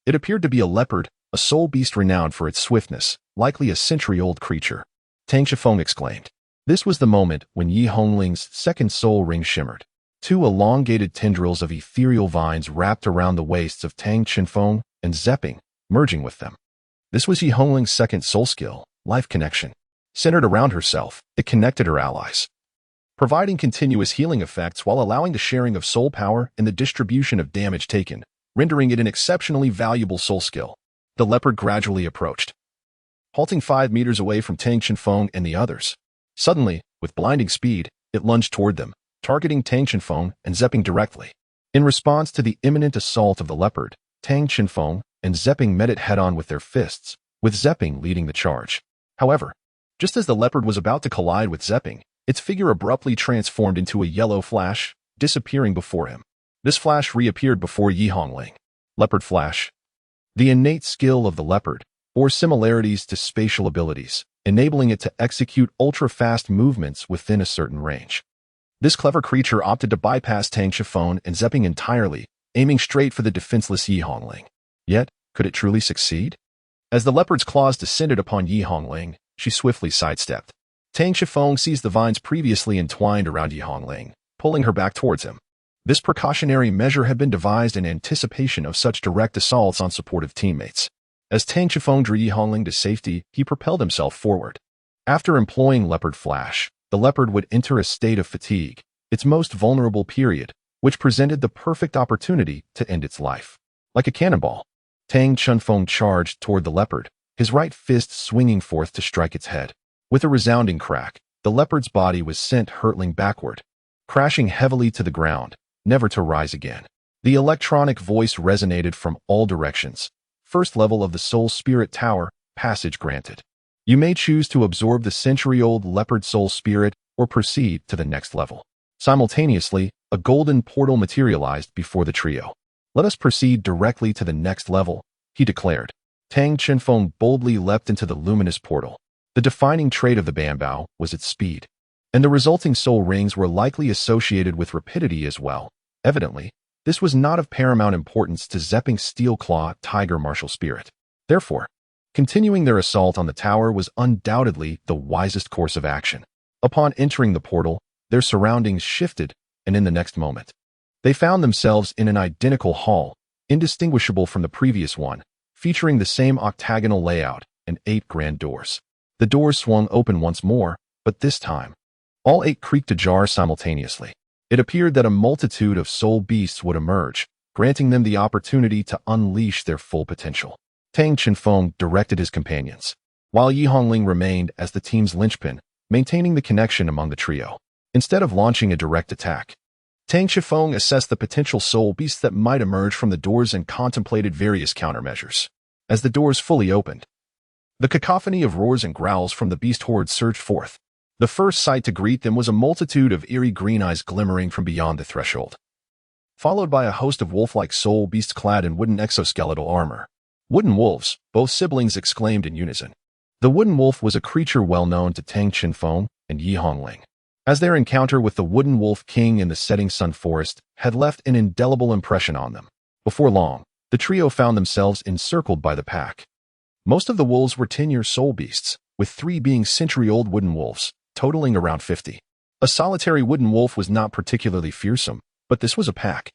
It appeared to be a leopard, a soul beast renowned for its swiftness, likely a century-old creature. Tang Shenfeng exclaimed. This was the moment when Yi Hongling's second soul ring shimmered. 2 elongated tendrils of ethereal vines wrapped around the waists of Tang Shenfeng and Zeping, merging with them. This was Yi Hongling's second soul skill, life connection. Centered around herself, it connected her allies, providing continuous healing effects while allowing the sharing of soul power and the distribution of damage taken, rendering it an exceptionally valuable soul skill. The leopard gradually approached, halting 5 meters away from Tang Shenfeng and the others. Suddenly, with blinding speed, it lunged toward them, targeting Tang Shenfeng and Zeping directly. In response to the imminent assault of the leopard, Tang Shenfeng and Zeping met it head-on with their fists, with Zeping leading the charge. However, just as the leopard was about to collide with Zeping, its figure abruptly transformed into a yellow flash, disappearing before him. This flash reappeared before Yi Hongling. Leopard flash. The innate skill of the leopard bore similarities to spatial abilities, enabling it to execute ultra-fast movements within a certain range. This clever creature opted to bypass Tang Shenfeng and Zeping entirely, aiming straight for the defenseless Yi Hongling. Yet, could it truly succeed? As the leopard's claws descended upon Yi Hongling, she swiftly sidestepped. Tang Shenfeng seized the vines previously entwined around Yi Hongling, pulling her back towards him. This precautionary measure had been devised in anticipation of such direct assaults on supportive teammates. As Tang Shenfeng drew Yi Hongling to safety, he propelled himself forward. After employing Leopard Flash, the leopard would enter a state of fatigue, its most vulnerable period, which presented the perfect opportunity to end its life. Like a cannonball, Tang Shenfeng charged toward the leopard, his right fist swinging forth to strike its head. With a resounding crack, the leopard's body was sent hurtling backward, crashing heavily to the ground, never to rise again. The electronic voice resonated from all directions. First level of the Soul Spirit Tower, passage granted. You may choose to absorb the century-old leopard soul spirit or proceed to the next level. Simultaneously, a golden portal materialized before the trio. Let us proceed directly to the next level, he declared. Tang Shenfeng boldly leapt into the luminous portal. The defining trait of the bamboo was its speed, and the resulting soul rings were likely associated with rapidity as well. Evidently, this was not of paramount importance to Zeping's Steel Claw Tiger martial spirit. Therefore, continuing their assault on the tower was undoubtedly the wisest course of action. Upon entering the portal, their surroundings shifted, and in the next moment, they found themselves in an identical hall, indistinguishable from the previous one, featuring the same octagonal layout and 8 grand doors. The doors swung open once more, but this time, all 8 creaked ajar simultaneously. It appeared that a multitude of soul beasts would emerge, granting them the opportunity to unleash their full potential. Tang Shenfeng directed his companions, while Yi Hongling remained as the team's linchpin, maintaining the connection among the trio. Instead of launching a direct attack, Tang Shenfeng assessed the potential soul beasts that might emerge from the doors and contemplated various countermeasures. As the doors fully opened, the cacophony of roars and growls from the beast horde surged forth, The first sight to greet them was a multitude of eerie green eyes glimmering from beyond the threshold, followed by a host of wolf-like soul beasts clad in wooden exoskeletal armor. Wooden wolves, both siblings exclaimed in unison. The wooden wolf was a creature well known to Tang Qinfeng and Yi Hongling, as their encounter with the wooden wolf king in the setting sun forest had left an indelible impression on them. Before long, the trio found themselves encircled by the pack. Most of the wolves were 10-year soul beasts, with 3 being century-old wooden wolves, totaling around 50. A solitary wooden wolf was not particularly fearsome, but this was a pack,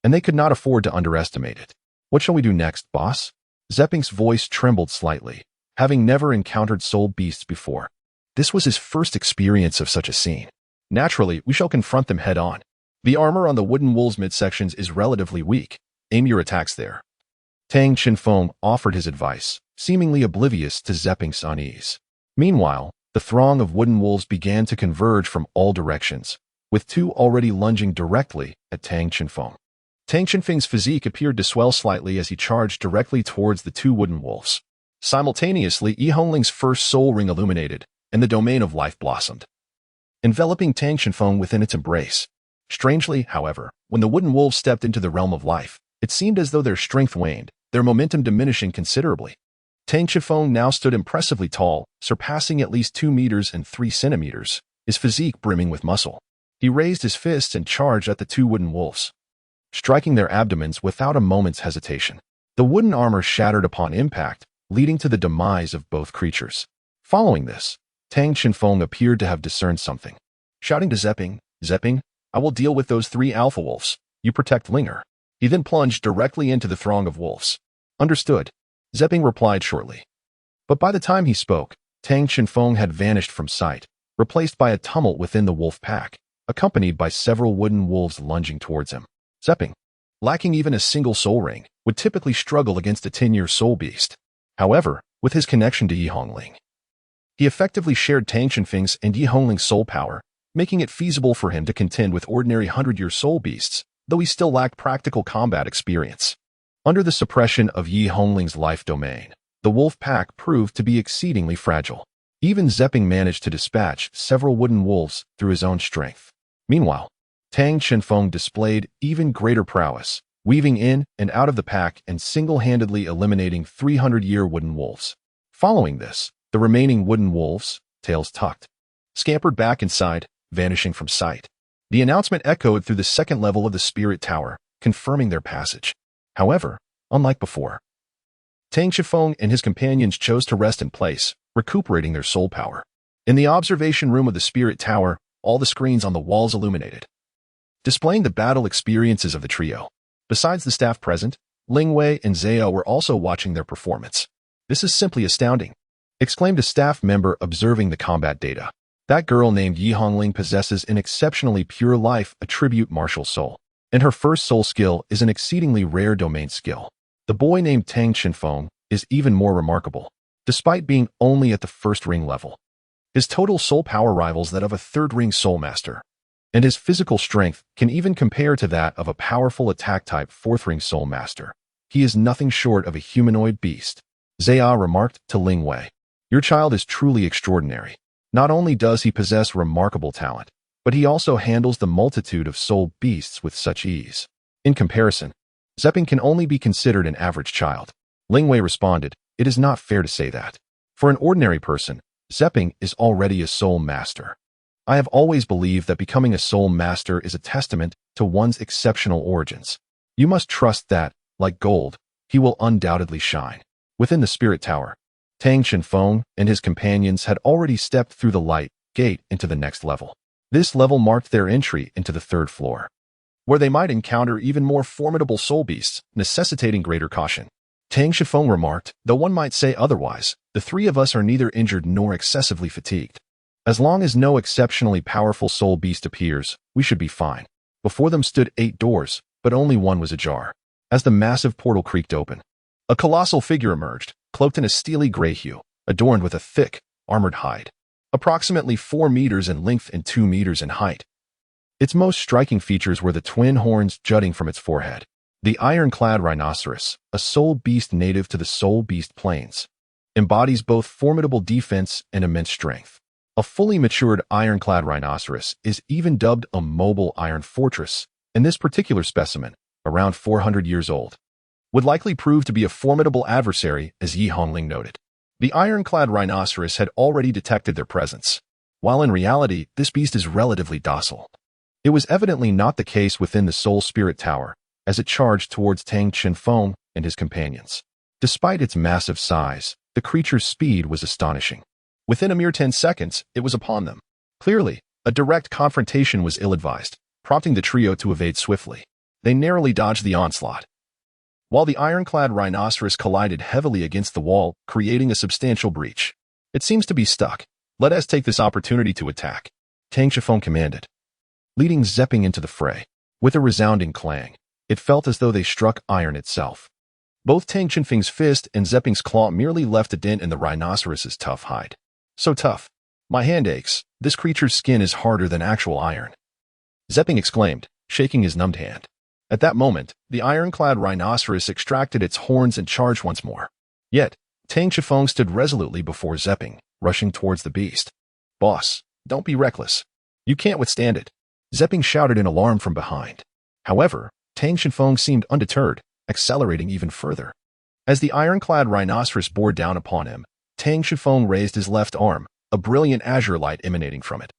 and they could not afford to underestimate it. What shall we do next, boss? Zepping's voice trembled slightly, having never encountered soul beasts before. This was his first experience of such a scene. Naturally, we shall confront them head-on. The armor on the wooden wolves' midsections is relatively weak. Aim your attacks there. Tang Qinfeng offered his advice, seemingly oblivious to Zepping's unease. Meanwhile, the throng of wooden wolves began to converge from all directions, with 2 already lunging directly at Tang Qinfeng. Tang Qinfeng's physique appeared to swell slightly as he charged directly towards the 2 wooden wolves. Simultaneously, Yi Hongling's first soul ring illuminated, and the domain of life blossomed, enveloping Tang Qinfeng within its embrace. Strangely, however, when the wooden wolves stepped into the realm of life, it seemed as though their strength waned, their momentum diminishing considerably. Tang Qinfeng now stood impressively tall, surpassing at least 2 meters and 3 centimeters, his physique brimming with muscle. He raised his fists and charged at the 2 wooden wolves, striking their abdomens without a moment's hesitation. The wooden armor shattered upon impact, leading to the demise of both creatures. Following this, Tang Qinfeng appeared to have discerned something. Shouting to Zepping, I will deal with those 3 alpha wolves. You protect Linger. He then plunged directly into the throng of wolves. Understood, Zepping replied shortly. But by the time he spoke, Tang Qinfeng had vanished from sight, replaced by a tumult within the wolf pack, accompanied by several wooden wolves lunging towards him. Zepping, lacking even a single soul ring, would typically struggle against a 10-year soul beast. However, with his connection to Yi Hongling, he effectively shared Tang Qinfeng's and Yi Hongling's soul power, making it feasible for him to contend with ordinary 100-year soul beasts, though he still lacked practical combat experience. Under the suppression of Yi Hongling's life domain, the wolf pack proved to be exceedingly fragile. Even Zepping managed to dispatch several wooden wolves through his own strength. Meanwhile, Tang Qinfeng displayed even greater prowess, weaving in and out of the pack and single-handedly eliminating 300-year wooden wolves. Following this, the remaining wooden wolves, tails tucked, scampered back inside, vanishing from sight. The announcement echoed through the second level of the spirit tower, confirming their passage. However, unlike before, Tang Qinfeng and his companions chose to rest in place, recuperating their soul power. In the observation room of the spirit tower, all the screens on the walls illuminated, displaying the battle experiences of the trio. Besides the staff present, Ling Wei and Zhao were also watching their performance. This is simply astounding, exclaimed a staff member observing the combat data. That girl named Yi Hongling possesses an exceptionally pure life attribute martial soul, and her first soul skill is an exceedingly rare domain skill. The boy named Tang Qinfeng is even more remarkable, despite being only at the first ring level. His total soul power rivals that of a third-ring soul master, and his physical strength can even compare to that of a powerful attack-type fourth-ring soul master. He is nothing short of a humanoid beast. Zhao remarked to Ling Wei. Your child is truly extraordinary. Not only does he possess remarkable talent, but he also handles the multitude of soul beasts with such ease. In comparison, Zepping can only be considered an average child. Ling Wei responded, it is not fair to say that. For an ordinary person, Zepping is already a soul master. I have always believed that becoming a soul master is a testament to one's exceptional origins. You must trust that, like gold, he will undoubtedly shine. Within the spirit tower, Tang Qinfeng and his companions had already stepped through the light gate into the next level. This level marked their entry into the 3rd floor, where they might encounter even more formidable soul beasts, necessitating greater caution. Tang Qinfeng remarked, though one might say otherwise, the 3 of us are neither injured nor excessively fatigued. As long as no exceptionally powerful soul beast appears, we should be fine. Before them stood 8 doors, but only one was ajar. As the massive portal creaked open, a colossal figure emerged, cloaked in a steely gray hue, adorned with a thick, armored hide, approximately 4 meters in length and 2 meters in height. Its most striking features were the twin horns jutting from its forehead. The iron-clad rhinoceros, a soul beast native to the soul beast plains, embodies both formidable defense and immense strength. A fully matured ironclad rhinoceros is even dubbed a mobile iron fortress, and this particular specimen, around 400 years old, would likely prove to be a formidable adversary, as Yi Hongling noted. The ironclad rhinoceros had already detected their presence, while in reality, this beast is relatively docile. It was evidently not the case within the Soul Spirit Tower, as it charged towards Tang Chenfeng and his companions. Despite its massive size, the creature's speed was astonishing. Within a mere 10 seconds, it was upon them. Clearly, a direct confrontation was ill-advised, prompting the trio to evade swiftly. They narrowly dodged the onslaught, while the ironclad rhinoceros collided heavily against the wall, creating a substantial breach. It seems to be stuck. Let us take this opportunity to attack, Tang Chenfeng commanded, leading Zepping into the fray. With a resounding clang, it felt as though they struck iron itself. Both Tang Chenfeng's fist and Zepping's claw merely left a dent in the rhinoceros's tough hide. So tough. My hand aches. This creature's skin is harder than actual iron, Zepping exclaimed, shaking his numbed hand. At that moment, the ironclad rhinoceros extracted its horns and charged once more. Yet, Tang Chenfeng stood resolutely before Zepping, rushing towards the beast. Boss, don't be reckless. You can't withstand it, Zepping shouted in alarm from behind. However, Tang Chenfeng seemed undeterred, accelerating even further. As the ironclad rhinoceros bore down upon him, Tang Chenfeng raised his left arm, a brilliant azure light emanating from it,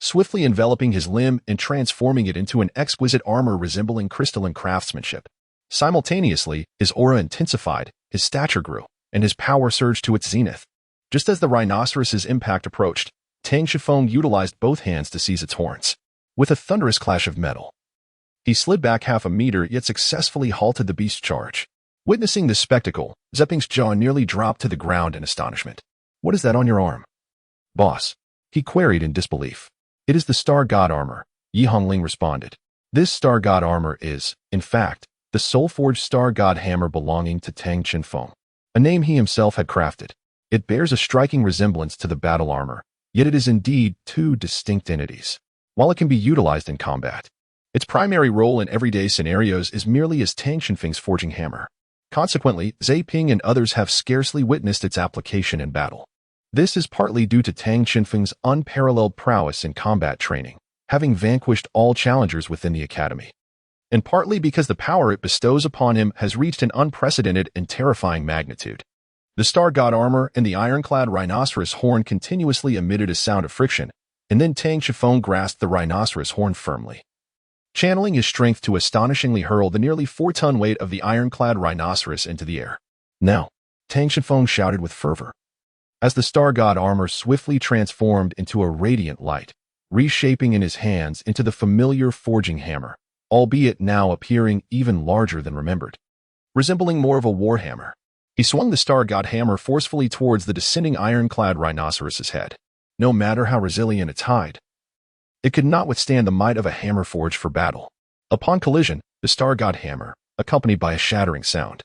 swiftly enveloping his limb and transforming it into an exquisite armor resembling crystalline craftsmanship. Simultaneously, his aura intensified, his stature grew, and his power surged to its zenith. Just as the rhinoceros's impact approached, Tang Chenfeng utilized both hands to seize its horns. With a thunderous clash of metal, he slid back half a meter yet successfully halted the beast's charge. Witnessing this spectacle, Zepping's jaw nearly dropped to the ground in astonishment. What is that on your arm, boss? He queried in disbelief. It is the Star God armor, Yi Hongling responded. This Star God armor is, in fact, the soul-forged Star God hammer belonging to Tang Chenfeng, a name he himself had crafted. It bears a striking resemblance to the battle armor, yet it is indeed two distinct entities. While it can be utilized in combat, its primary role in everyday scenarios is merely as Tang Chenfeng's forging hammer. Consequently, Zhe Ping and others have scarcely witnessed its application in battle. This is partly due to Tang Chenfeng's unparalleled prowess in combat training, having vanquished all challengers within the academy, and partly because the power it bestows upon him has reached an unprecedented and terrifying magnitude. The Star God armor and the ironclad rhinoceros horn continuously emitted a sound of friction, and then Tang Chenfeng grasped the rhinoceros horn firmly, channeling his strength to astonishingly hurl the nearly 4-ton weight of the ironclad rhinoceros into the air. Now, Tang Chenfeng shouted with fervor, as the Star God armor swiftly transformed into a radiant light, reshaping in his hands into the familiar forging hammer, albeit now appearing even larger than remembered, resembling more of a war hammer. He swung the Star God hammer forcefully towards the descending ironclad rhinoceros's head. No matter how resilient its hide, it could not withstand the might of a hammer forged for battle. Upon collision, the Star God hammer, accompanied by a shattering sound,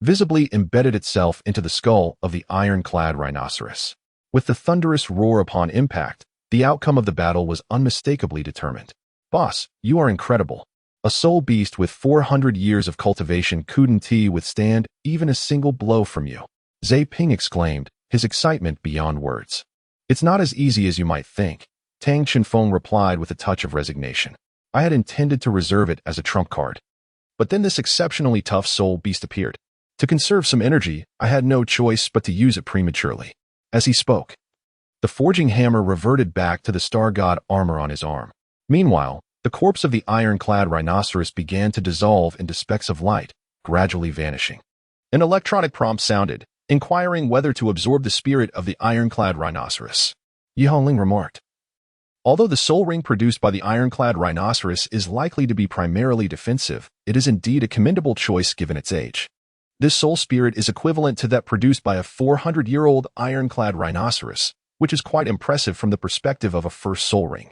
visibly embedded itself into the skull of the ironclad rhinoceros. With the thunderous roar upon impact, the outcome of the battle was unmistakably determined. Boss, you are incredible. A soul beast with 400 years of cultivation couldn't withstand even a single blow from you, Zhe Ping exclaimed, his excitement beyond words. It's not as easy as you might think, Tang Chenfeng replied with a touch of resignation. I had intended to reserve it as a trump card, but then this exceptionally tough soul beast appeared. To conserve some energy, I had no choice but to use it prematurely. As he spoke, the forging hammer reverted back to the Star God armor on his arm. Meanwhile, the corpse of the ironclad rhinoceros began to dissolve into specks of light, gradually vanishing. An electronic prompt sounded, inquiring whether to absorb the spirit of the ironclad rhinoceros. Yi Hongling remarked. Although the soul ring produced by the ironclad rhinoceros is likely to be primarily defensive, it is indeed a commendable choice given its age. This soul spirit is equivalent to that produced by a 400-year-old ironclad rhinoceros, which is quite impressive from the perspective of a first soul ring.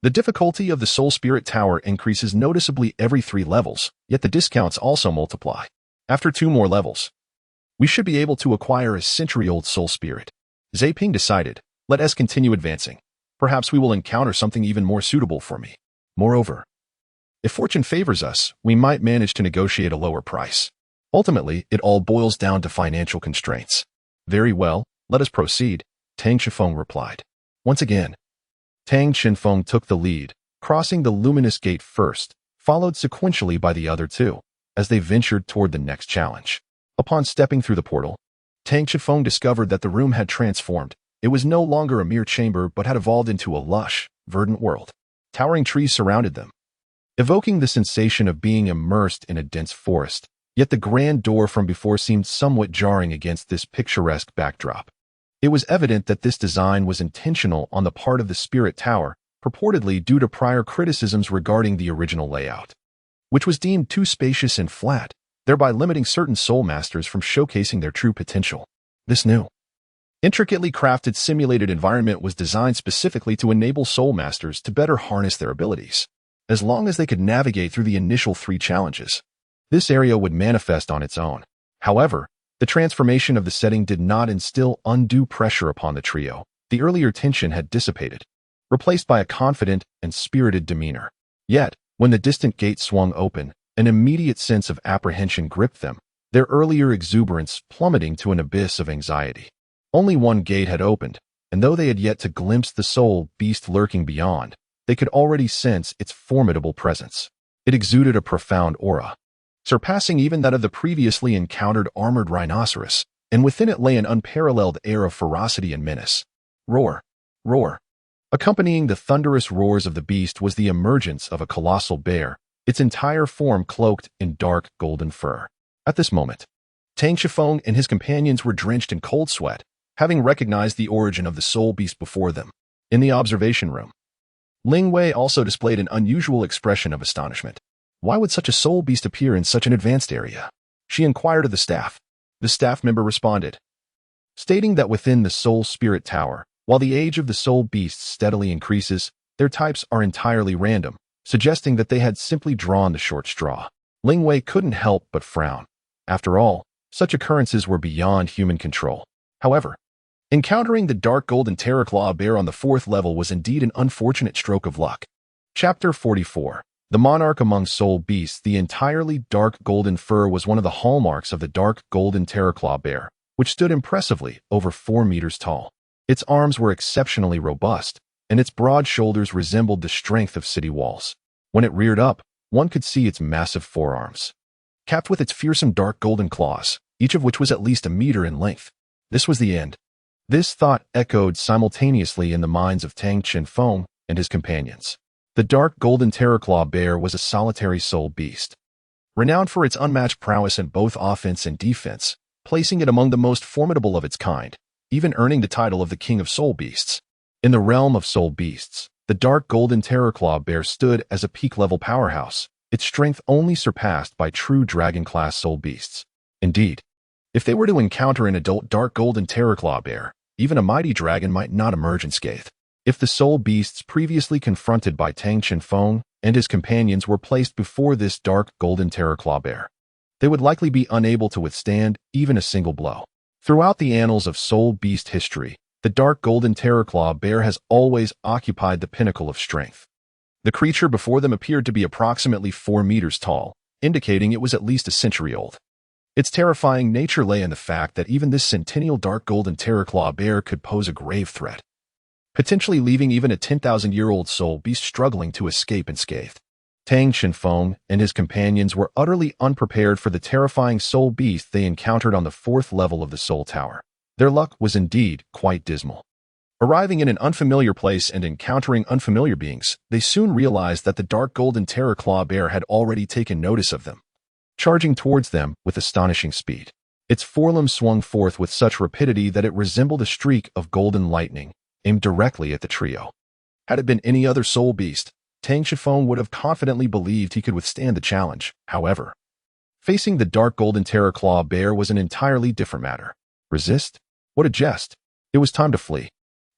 The difficulty of the Soul Spirit Tower increases noticeably every 3 levels, yet the discounts also multiply. After 2 more levels, we should be able to acquire a century-old soul spirit. Zhe Ping decided, let us continue advancing. Perhaps we will encounter something even more suitable for me. Moreover, if fortune favors us, we might manage to negotiate a lower price. Ultimately, it all boils down to financial constraints. Very well, let us proceed, Tang Chenfeng replied. Once again, Tang Qinfeng took the lead, crossing the luminous gate first, followed sequentially by the other two, as they ventured toward the next challenge. Upon stepping through the portal, Tang Qinfeng discovered that the room had transformed. It was no longer a mere chamber but had evolved into a lush, verdant world. Towering trees surrounded them, evoking the sensation of being immersed in a dense forest. Yet the grand door from before seemed somewhat jarring against this picturesque backdrop. It was evident that this design was intentional on the part of the Spirit Tower, purportedly due to prior criticisms regarding the original layout, which was deemed too spacious and flat, thereby limiting certain soul masters from showcasing their true potential. This new, intricately crafted simulated environment was designed specifically to enable soul masters to better harness their abilities. As long as they could navigate through the initial 3 challenges, this area would manifest on its own. However, the transformation of the setting did not instill undue pressure upon the trio. The earlier tension had dissipated, replaced by a confident and spirited demeanor. Yet, when the distant gate swung open, an immediate sense of apprehension gripped them, their earlier exuberance plummeting to an abyss of anxiety. Only one gate had opened, and though they had yet to glimpse the soul beast lurking beyond, they could already sense its formidable presence. It exuded a profound aura, surpassing even that of the previously encountered armored rhinoceros, and within it lay an unparalleled air of ferocity and menace. Roar! Roar! Accompanying the thunderous roars of the beast was the emergence of a colossal bear, its entire form cloaked in dark golden fur. At this moment, Tang Qinfeng and his companions were drenched in cold sweat, having recognized the origin of the soul beast before them. In the observation room, Ling Wei also displayed an unusual expression of astonishment. Why would such a soul beast appear in such an advanced area? She inquired of the staff. The staff member responded, stating that within the Soul Spirit Tower, while the age of the soul beasts steadily increases, their types are entirely random, suggesting that they had simply drawn the short straw. Ling Wei couldn't help but frown. After all, such occurrences were beyond human control. However, encountering the dark golden terraclaw bear on the 4th level was indeed an unfortunate stroke of luck. Chapter 44. The monarch among soul beasts. The entirely dark golden fur was one of the hallmarks of the dark golden terraclaw bear, which stood impressively over 4 meters tall. Its arms were exceptionally robust, and its broad shoulders resembled the strength of city walls. When it reared up, one could see its massive forearms, capped with its fearsome dark golden claws, each of which was at least a meter in length. This was the end. This thought echoed simultaneously in the minds of Tang Qinfeng and his companions. The dark golden terraclaw bear was a solitary soul beast, renowned for its unmatched prowess in both offense and defense, placing it among the most formidable of its kind, even earning the title of the King of Soul Beasts. In the realm of soul beasts, the dark golden terraclaw bear stood as a peak-level powerhouse, its strength only surpassed by true dragon-class soul beasts. Indeed, if they were to encounter an adult dark golden terraclaw bear, even a mighty dragon might not emerge unscathed. If the soul beasts previously confronted by Tang Qinfeng and his companions were placed before this dark golden terraclaw bear, they would likely be unable to withstand even a single blow. Throughout the annals of soul beast history, the dark golden terraclaw bear has always occupied the pinnacle of strength. The creature before them appeared to be approximately 4 meters tall, indicating it was at least a century old. Its terrifying nature lay in the fact that even this centennial dark golden terraclaw bear could pose a grave threat, potentially leaving even a 10,000-year-old soul beast struggling to escape unscathed. Tang Qinfeng and his companions were utterly unprepared for the terrifying soul beast they encountered on the 4th level of the Soul Tower. Their luck was indeed quite dismal. Arriving in an unfamiliar place and encountering unfamiliar beings, they soon realized that the dark golden terraclaw bear had already taken notice of them, charging towards them with astonishing speed. Its forelimbs swung forth with such rapidity that it resembled a streak of golden lightning, aimed directly at the trio. Had it been any other soul beast, Tang Qinfeng would have confidently believed he could withstand the challenge. However, facing the dark golden terraclaw bear was an entirely different matter. Resist? What a jest! It was time to flee.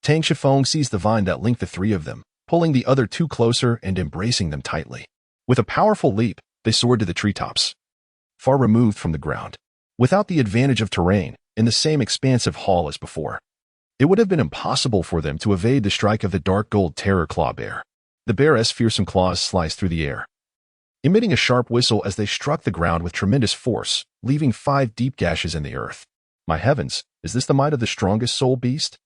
Tang Qinfeng seized the vine that linked the 3 of them, pulling the other 2 closer and embracing them tightly. With a powerful leap, they soared to the treetops, far removed from the ground. Without the advantage of terrain, in the same expansive hall as before, it would have been impossible for them to evade the strike of the dark gold terraclaw bear. The bear's fearsome claws sliced through the air, emitting a sharp whistle as they struck the ground with tremendous force, leaving 5 deep gashes in the earth. My heavens, is this the might of the strongest soul beast?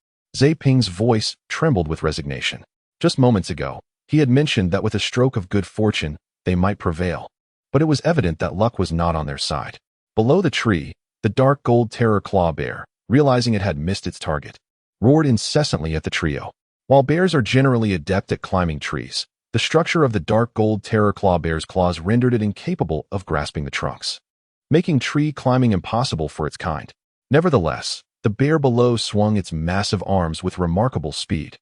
Ping's voice trembled with resignation. Just moments ago, he had mentioned that with a stroke of good fortune, they might prevail. But it was evident that luck was not on their side. Below the tree, the dark gold terror claw bear, realizing it had missed its target, roared incessantly at the trio. While bears are generally adept at climbing trees, the structure of the dark gold terror claw bear's claws rendered it incapable of grasping the trunks, making tree climbing impossible for its kind. Nevertheless, the bear below swung its massive arms with remarkable speed,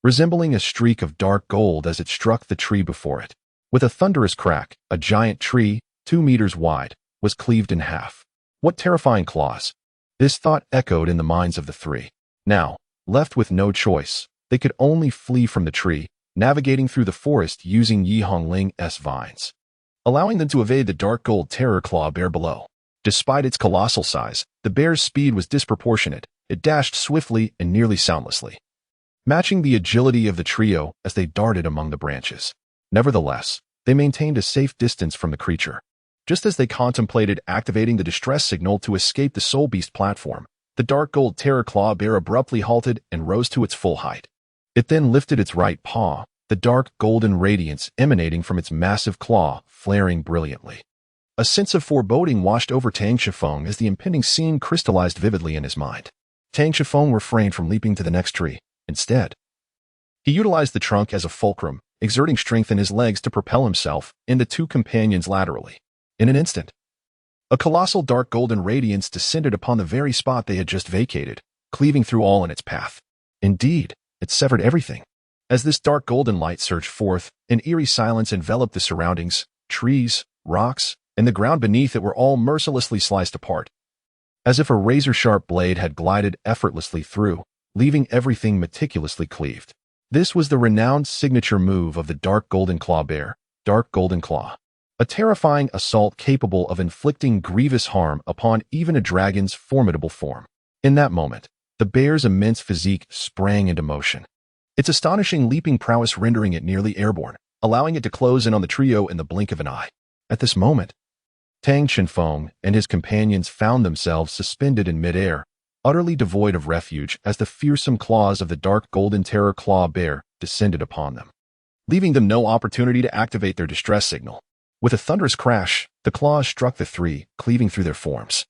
resembling a streak of dark gold as it struck the tree before it. With a thunderous crack, a giant tree, 2 meters wide, was cleaved in half. What terrifying claws! This thought echoed in the minds of the three. Now, left with no choice, they could only flee from the tree, navigating through the forest using Yi Hongling's vines, allowing them to evade the dark gold terror claw bear below. Despite its colossal size, the bear's speed was disproportionate. It dashed swiftly and nearly soundlessly, matching the agility of the trio as they darted among the branches. Nevertheless, they maintained a safe distance from the creature. Just as they contemplated activating the distress signal to escape the Soul Beast platform, the dark gold terror claw bear abruptly halted and rose to its full height. It then lifted its right paw, the dark golden radiance emanating from its massive claw flaring brilliantly. A sense of foreboding washed over Tang Shifeng as the impending scene crystallized vividly in his mind. Tang Shifeng refrained from leaping to the next tree. Instead, he utilized the trunk as a fulcrum, exerting strength in his legs to propel himself and the two companions laterally. In an instant, a colossal dark golden radiance descended upon the very spot they had just vacated, cleaving through all in its path. Indeed, it severed everything. As this dark golden light surged forth, an eerie silence enveloped the surroundings. Trees, rocks, and the ground beneath it were all mercilessly sliced apart, as if a razor-sharp blade had glided effortlessly through, leaving everything meticulously cleaved. This was the renowned signature move of the dark golden claw bear, Dark Golden Claw, a terrifying assault capable of inflicting grievous harm upon even a dragon's formidable form. In that moment, the bear's immense physique sprang into motion, its astonishing leaping prowess rendering it nearly airborne, allowing it to close in on the trio in the blink of an eye. At this moment, Tang Shifeng and his companions found themselves suspended in midair, utterly devoid of refuge as the fearsome claws of the dark golden terror claw bear descended upon them, leaving them no opportunity to activate their distress signal. With a thunderous crash, the claws struck the three, cleaving through their forms,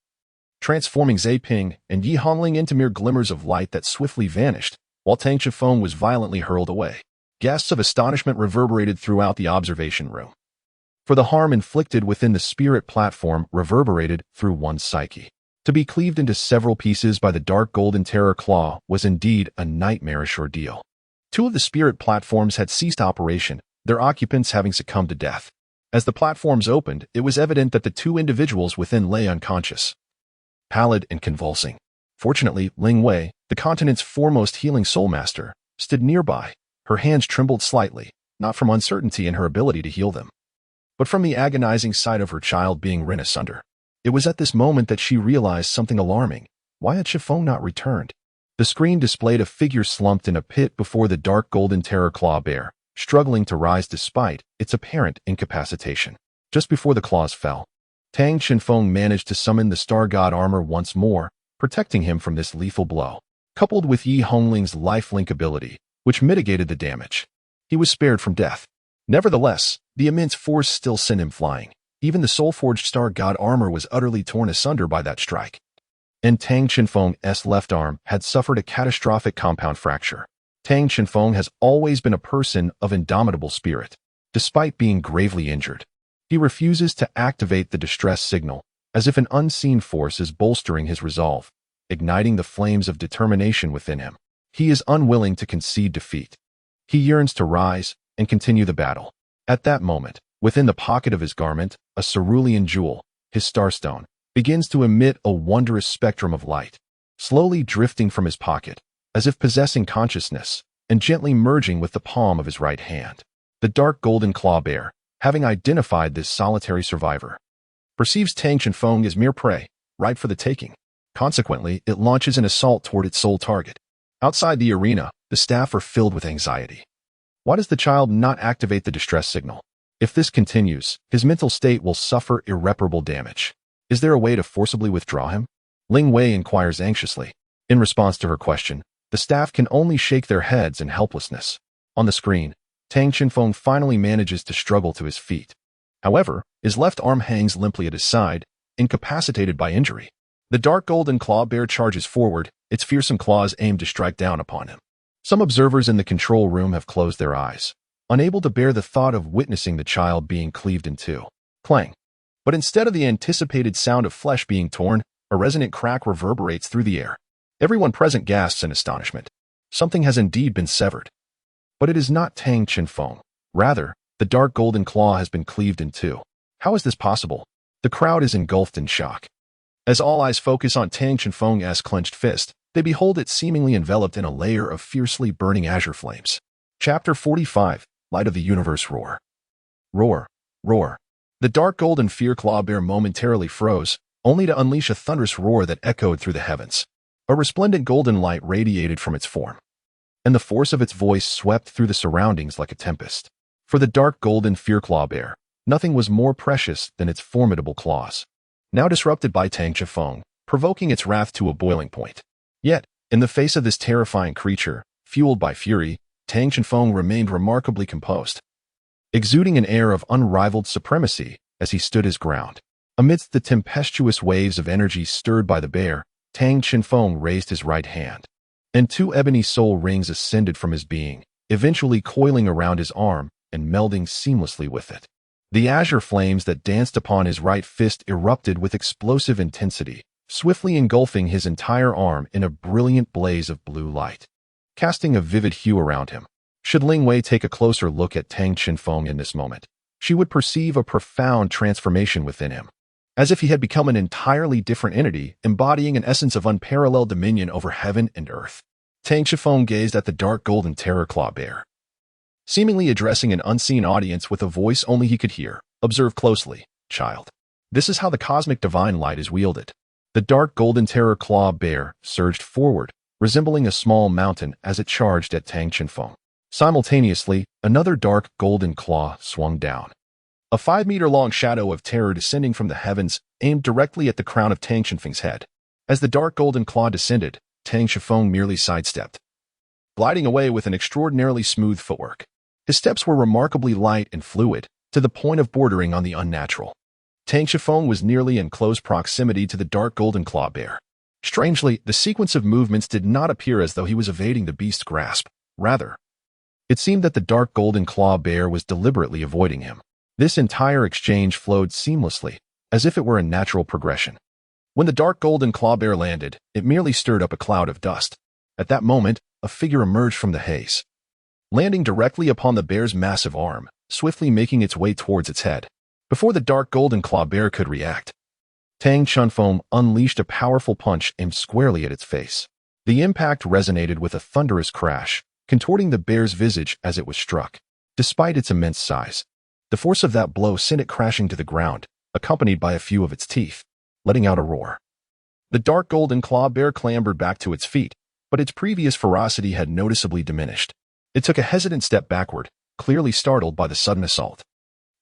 transforming Ping and Yi Hongling into mere glimmers of light that swiftly vanished, while Tang Shifeng was violently hurled away. Gasps of astonishment reverberated throughout the observation room, for the harm inflicted within the spirit platform reverberated through one's psyche. To be cleaved into several pieces by the dark golden terror claw was indeed a nightmarish ordeal. 2 of the spirit platforms had ceased operation, their occupants having succumbed to death. As the platforms opened, it was evident that the 2 individuals within lay unconscious, pallid and convulsing. Fortunately, Ling Wei, the continent's foremost healing soul master, stood nearby. Her hands trembled slightly, not from uncertainty in her ability to heal them, but from the agonizing sight of her child being rent asunder. It was at this moment that she realized something alarming. Why had Shifeng not returned? The screen displayed a figure slumped in a pit before the dark golden terror claw bear, struggling to rise despite its apparent incapacitation. Just before the claws fell, Tang Shifeng managed to summon the star god armor once more, protecting him from this lethal blow. Coupled with Yi Hongling's lifelink ability, which mitigated the damage, he was spared from death. Nevertheless, the immense force still sent him flying. Even the soul-forged star god armor was utterly torn asunder by that strike, and Tang Shifeng's left arm had suffered a catastrophic compound fracture. Tang Shifeng has always been a person of indomitable spirit. Despite being gravely injured, he refuses to activate the distress signal, as if an unseen force is bolstering his resolve, igniting the flames of determination within him. He is unwilling to concede defeat. He yearns to rise and continue the battle. At that moment, within the pocket of his garment, a cerulean jewel, his starstone, begins to emit a wondrous spectrum of light, slowly drifting from his pocket, as if possessing consciousness, and gently merging with the palm of his right hand. The dark golden claw bear, having identified this solitary survivor, perceives Tang Shifeng as mere prey, ripe for the taking. Consequently, it launches an assault toward its sole target. Outside the arena, the staff are filled with anxiety. Why does the child not activate the distress signal? If this continues, his mental state will suffer irreparable damage. Is there a way to forcibly withdraw him? Ling Wei inquires anxiously. In response to her question, The staff can only shake their heads in helplessness. On the screen, Tang Chenfeng finally manages to struggle to his feet. However, his left arm hangs limply at his side, incapacitated by injury. The dark golden claw bear charges forward, its fearsome claws aimed to strike down upon him. Some observers in the control room have closed their eyes, unable to bear the thought of witnessing the child being cleaved in two. Clang. But instead of the anticipated sound of flesh being torn, a resonant crack reverberates through the air. Everyone present gasps in astonishment. Something has indeed been severed. But it is not Tang Chenfeng. Rather, the dark golden claw has been cleaved in two. How is this possible? The crowd is engulfed in shock. As all eyes focus on Tang Chenfeng's clenched fist, they behold it seemingly enveloped in a layer of fiercely burning azure flames. Chapter 45, Light of the Universe Roar. Roar, roar. The dark golden fear claw bear momentarily froze, only to unleash a thunderous roar that echoed through the heavens. A resplendent golden light radiated from its form, and the force of its voice swept through the surroundings like a tempest. For the dark golden fear claw bear, nothing was more precious than its formidable claws. Now disrupted by Tang Chenfeng, provoking its wrath to a boiling point. Yet, in the face of this terrifying creature, fueled by fury, Tang Chenfeng remained remarkably composed, exuding an air of unrivaled supremacy as he stood his ground. Amidst the tempestuous waves of energy stirred by the bear, Tang Chenfeng raised his right hand, and two ebony soul rings ascended from his being, eventually coiling around his arm and melding seamlessly with it. The azure flames that danced upon his right fist erupted with explosive intensity, swiftly engulfing his entire arm in a brilliant blaze of blue light, casting a vivid hue around him. Should Ling Wei take a closer look at Tang Chenfeng in this moment, she would perceive a profound transformation within him, as if he had become an entirely different entity, embodying an essence of unparalleled dominion over heaven and earth. Tang Chenfeng gazed at the dark golden terror claw bear, seemingly addressing an unseen audience with a voice only he could hear. Observe closely, child. This is how the cosmic divine light is wielded. The dark golden terror claw bear surged forward, resembling a small mountain as it charged at Tang Chenfeng. Simultaneously, another dark golden claw swung down. A 5-meter-long shadow of terror descending from the heavens aimed directly at the crown of Tang Chenfeng's head. As the dark golden claw descended, Tang Chenfeng merely sidestepped, gliding away with an extraordinarily smooth footwork. His steps were remarkably light and fluid, to the point of bordering on the unnatural. Tang Chenfeng was nearly in close proximity to the dark golden claw bear. Strangely, the sequence of movements did not appear as though he was evading the beast's grasp. Rather, it seemed that the dark golden claw bear was deliberately avoiding him. This entire exchange flowed seamlessly, as if it were a natural progression. When the dark golden claw bear landed, it merely stirred up a cloud of dust. At that moment, a figure emerged from the haze, landing directly upon the bear's massive arm, swiftly making its way towards its head. Before the dark golden claw bear could react, Tang Chenfeng unleashed a powerful punch aimed squarely at its face. The impact resonated with a thunderous crash, contorting the bear's visage as it was struck. Despite its immense size, the force of that blow sent it crashing to the ground, accompanied by a few of its teeth, letting out a roar. The dark golden claw bear clambered back to its feet, but its previous ferocity had noticeably diminished. It took a hesitant step backward, clearly startled by the sudden assault.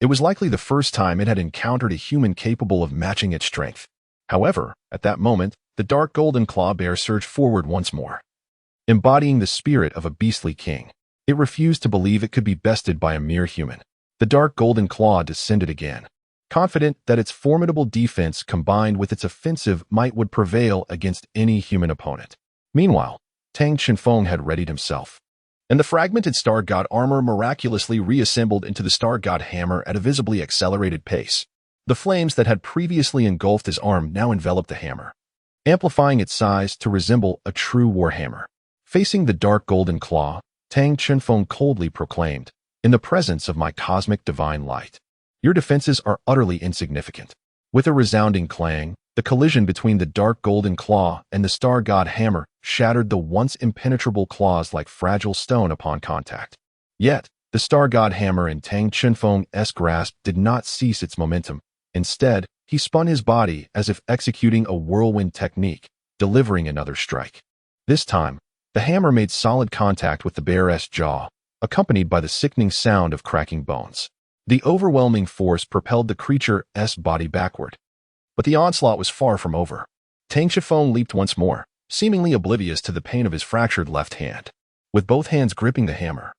It was likely the first time it had encountered a human capable of matching its strength. However, at that moment, the dark golden claw bear surged forward once more, embodying the spirit of a beastly king. It refused to believe it could be bested by a mere human. The dark golden claw descended again, confident that its formidable defense combined with its offensive might would prevail against any human opponent. Meanwhile, Tang Chenfeng had readied himself, and the fragmented Star God armor miraculously reassembled into the Star God hammer at a visibly accelerated pace. The flames that had previously engulfed his arm now enveloped the hammer, amplifying its size to resemble a true warhammer. Facing the dark golden claw, Tang Chenfeng coldly proclaimed, "In the presence of my cosmic divine light, your defenses are utterly insignificant." With a resounding clang, the collision between the dark golden claw and the Star God hammer shattered the once impenetrable claws like fragile stone upon contact. Yet, the Star God hammer in Tang Chenfeng's grasp did not cease its momentum. Instead, he spun his body as if executing a whirlwind technique, delivering another strike. This time, the hammer made solid contact with the bear's jaw, accompanied by the sickening sound of cracking bones. The overwhelming force propelled the creature's body backward. But the onslaught was far from over. Tang Chenfeng leaped once more, seemingly oblivious to the pain of his fractured left hand. With both hands gripping the hammer,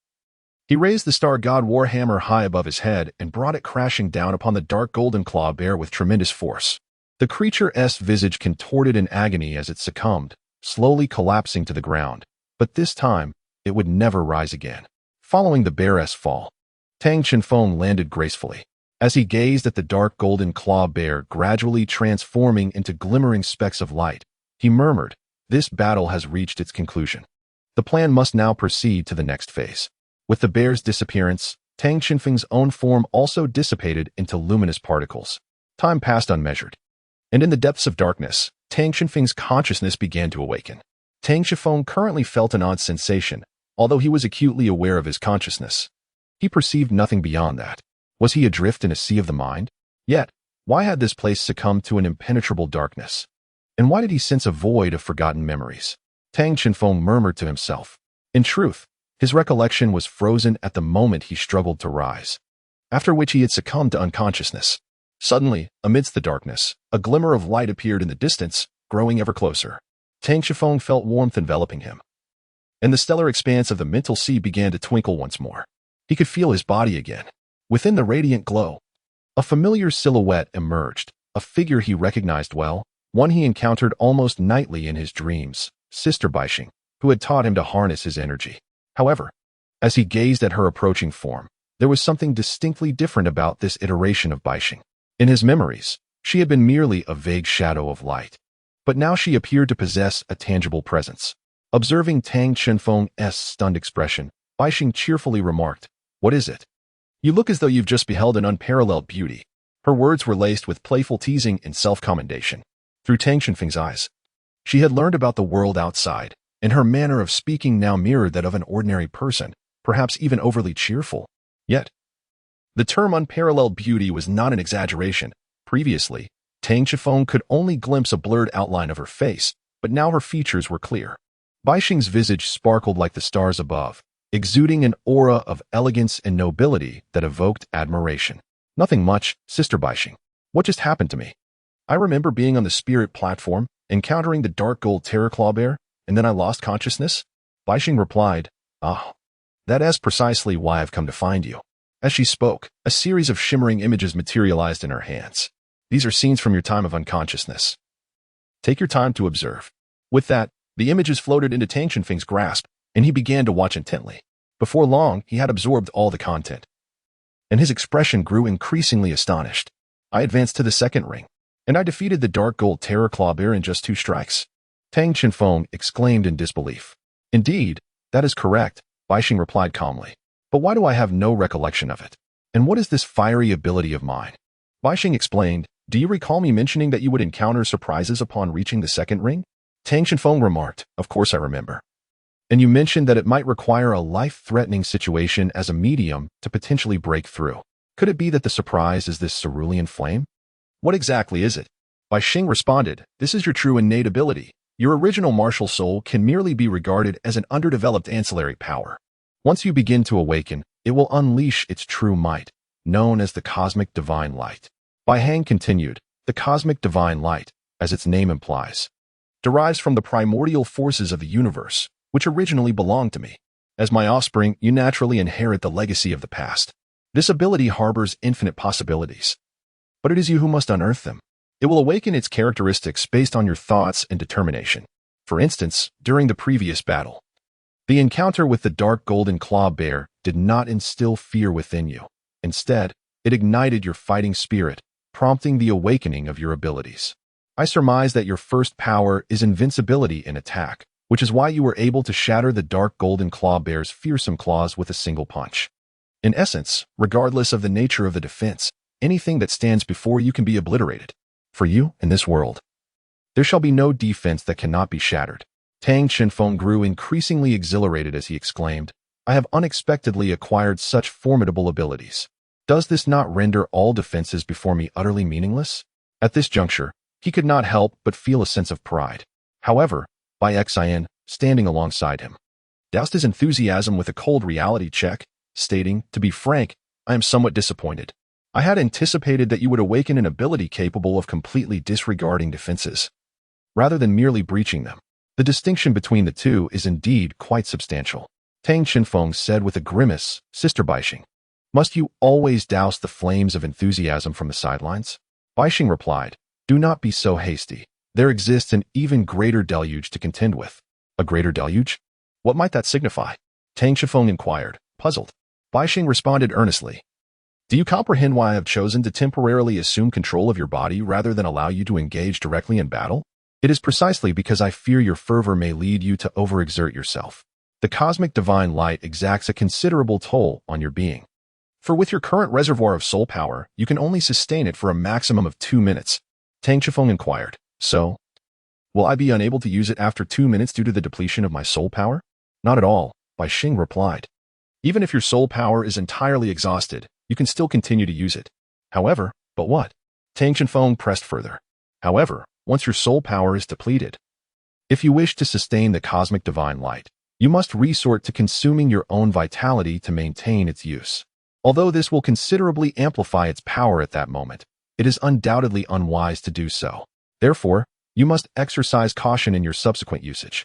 he raised the Star God War Hammer high above his head and brought it crashing down upon the dark golden claw bear with tremendous force. The creature's visage contorted in agony as it succumbed, slowly collapsing to the ground, but this time, it would never rise again. Following the bear's fall, Tang Chenfeng landed gracefully. As he gazed at the dark golden claw bear gradually transforming into glimmering specks of light, he murmured, "This battle has reached its conclusion. The plan must now proceed to the next phase." With the bear's disappearance, Tang Chenfeng's own form also dissipated into luminous particles. Time passed unmeasured, and in the depths of darkness, Tang Chenfeng's consciousness began to awaken. Tang Chenfeng currently felt an odd sensation, although he was acutely aware of his consciousness. He perceived nothing beyond that. Was he adrift in a sea of the mind? Yet, why had this place succumbed to an impenetrable darkness? And why did he sense a void of forgotten memories? Tang Chenfeng murmured to himself. In truth, his recollection was frozen at the moment he struggled to rise, after which he had succumbed to unconsciousness. Suddenly, amidst the darkness, a glimmer of light appeared in the distance, growing ever closer. Tang Chenfeng felt warmth enveloping him, and the stellar expanse of the mental sea began to twinkle once more. He could feel his body again. Within the radiant glow, a familiar silhouette emerged, a figure he recognized well, one he encountered almost nightly in his dreams, Sister Baixing, who had taught him to harness his energy. However, as he gazed at her approaching form, there was something distinctly different about this iteration of Baixing. In his memories, she had been merely a vague shadow of light, but now she appeared to possess a tangible presence. Observing Tang Chenfeng's stunned expression, Baixing cheerfully remarked, "What is it? You look as though you've just beheld an unparalleled beauty." Her words were laced with playful teasing and self-commendation. Through Tang Chenfeng's eyes, she had learned about the world outside, and her manner of speaking now mirrored that of an ordinary person, perhaps even overly cheerful. Yet, the term unparalleled beauty was not an exaggeration. Previously, Tang Chenfeng could only glimpse a blurred outline of her face, but now her features were clear. Baixing's visage sparkled like the stars above, exuding an aura of elegance and nobility that evoked admiration. "Nothing much, Sister Baixing. What just happened to me? I remember being on the spirit platform, encountering the dark gold terror claw bear, and then I lost consciousness." Baixing replied, "Ah, that is precisely why I've come to find you." As she spoke, a series of shimmering images materialized in her hands. "These are scenes from your time of unconsciousness. Take your time to observe." With that, the images floated into Tang Chenfeng's grasp, and he began to watch intently. Before long, he had absorbed all the content, and his expression grew increasingly astonished. "I advanced to the second ring, and I defeated the dark gold terror claw bear in just 2 strikes." Tang Chenfeng exclaimed in disbelief. "Indeed, that is correct," Baixing replied calmly. "But why do I have no recollection of it? And what is this fiery ability of mine?" Baixing explained, "Do you recall me mentioning that you would encounter surprises upon reaching the second ring?" Tang Chenfeng remarked, "Of course I remember. And you mentioned that it might require a life-threatening situation as a medium to potentially break through. Could it be that the surprise is this cerulean flame?" "What exactly is it?" Baixing responded, "This is your true innate ability. Your original martial soul can merely be regarded as an underdeveloped ancillary power. Once you begin to awaken, it will unleash its true might, known as the cosmic divine light." Baihang continued, "The cosmic divine light, as its name implies, derives from the primordial forces of the universe, which originally belonged to me. As my offspring, you naturally inherit the legacy of the past. This ability harbors infinite possibilities, but it is you who must unearth them. It will awaken its characteristics based on your thoughts and determination. For instance, during the previous battle, the encounter with the dark golden claw bear did not instill fear within you. Instead, it ignited your fighting spirit, prompting the awakening of your abilities. I surmise that your first power is invincibility in attack, which is why you were able to shatter the dark golden claw bear's fearsome claws with a single punch. In essence, regardless of the nature of the defense, anything that stands before you can be obliterated. For you, in this world, there shall be no defense that cannot be shattered." Tang Chenfeng grew increasingly exhilarated as he exclaimed, "I have unexpectedly acquired such formidable abilities. Does this not render all defenses before me utterly meaningless?" At this juncture, he could not help but feel a sense of pride. However, Bai Xian, standing alongside him, doused his enthusiasm with a cold reality check, stating, "To be frank, I am somewhat disappointed. I had anticipated that you would awaken an ability capable of completely disregarding defenses, rather than merely breaching them." The distinction between the two is indeed quite substantial. Tang Qinfeng said with a grimace, Sister Baixing, must you always douse the flames of enthusiasm from the sidelines? Baixing replied, do not be so hasty. There exists an even greater deluge to contend with. A greater deluge? What might that signify? Tang Qinfeng inquired, puzzled. Baixing responded earnestly. Do you comprehend why I have chosen to temporarily assume control of your body rather than allow you to engage directly in battle? It is precisely because I fear your fervor may lead you to overexert yourself. The cosmic divine light exacts a considerable toll on your being. For with your current reservoir of soul power, you can only sustain it for a maximum of 2 minutes. Tang Qifeng inquired, so, will I be unable to use it after 2 minutes due to the depletion of my soul power? Not at all, Bai Xing replied. Even if your soul power is entirely exhausted, you can still continue to use it. However, but what? Tang Qinfeng pressed further. However, once your soul power is depleted, if you wish to sustain the cosmic divine light, you must resort to consuming your own vitality to maintain its use. Although this will considerably amplify its power at that moment, it is undoubtedly unwise to do so. Therefore, you must exercise caution in your subsequent usage.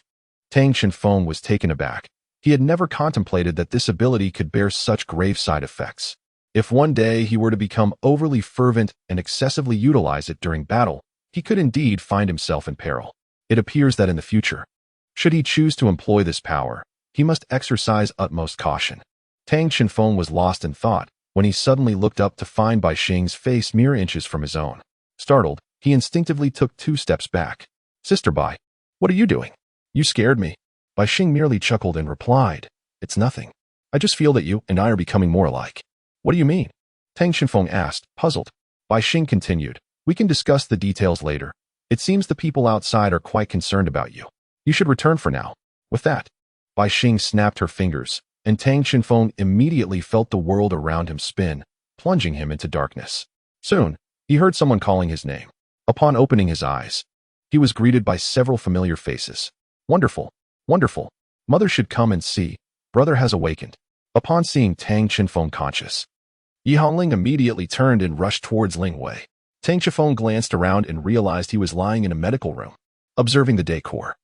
Tang Qinfeng was taken aback. He had never contemplated that this ability could bear such grave side effects. If one day he were to become overly fervent and excessively utilize it during battle, he could indeed find himself in peril. It appears that in the future, should he choose to employ this power, he must exercise utmost caution. Tang Qinfeng was lost in thought when he suddenly looked up to find Bai Xing's face mere inches from his own. Startled, he instinctively took 2 steps back. Sister Bai, what are you doing? You scared me. Bai Xing merely chuckled and replied, it's nothing. I just feel that you and I are becoming more alike. What do you mean? Tang Qinfeng asked, puzzled. Bai Xing continued, we can discuss the details later. It seems the people outside are quite concerned about you. You should return for now. With that, Bai Xing snapped her fingers, and Tang Qinfeng immediately felt the world around him spin, plunging him into darkness. Soon, he heard someone calling his name. Upon opening his eyes, he was greeted by several familiar faces. Wonderful, wonderful. Mother should come and see. Brother has awakened. Upon seeing Tang Qinfeng conscious, Yi Hongling immediately turned and rushed towards Ling Wei. Tang Qinfeng glanced around and realized he was lying in a medical room, observing the decor.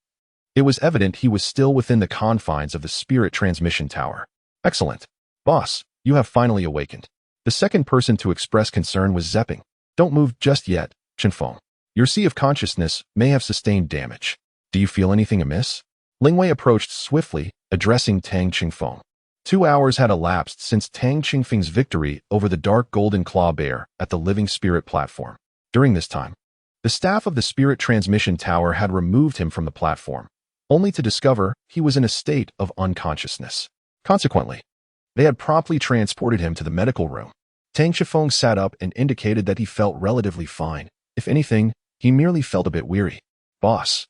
It was evident he was still within the confines of the spirit transmission tower. Excellent. Boss, you have finally awakened. The second person to express concern was Zepping. Don't move just yet, Qinfeng. Your sea of consciousness may have sustained damage. Do you feel anything amiss? Ling Wei approached swiftly, addressing Tang Qinfeng. 2 hours had elapsed since Tang Qingfeng's victory over the dark golden claw bear at the living spirit platform. During this time, the staff of the spirit transmission tower had removed him from the platform, only to discover he was in a state of unconsciousness. Consequently, they had promptly transported him to the medical room. Tang Qifeng sat up and indicated that he felt relatively fine. If anything, he merely felt a bit weary. Boss,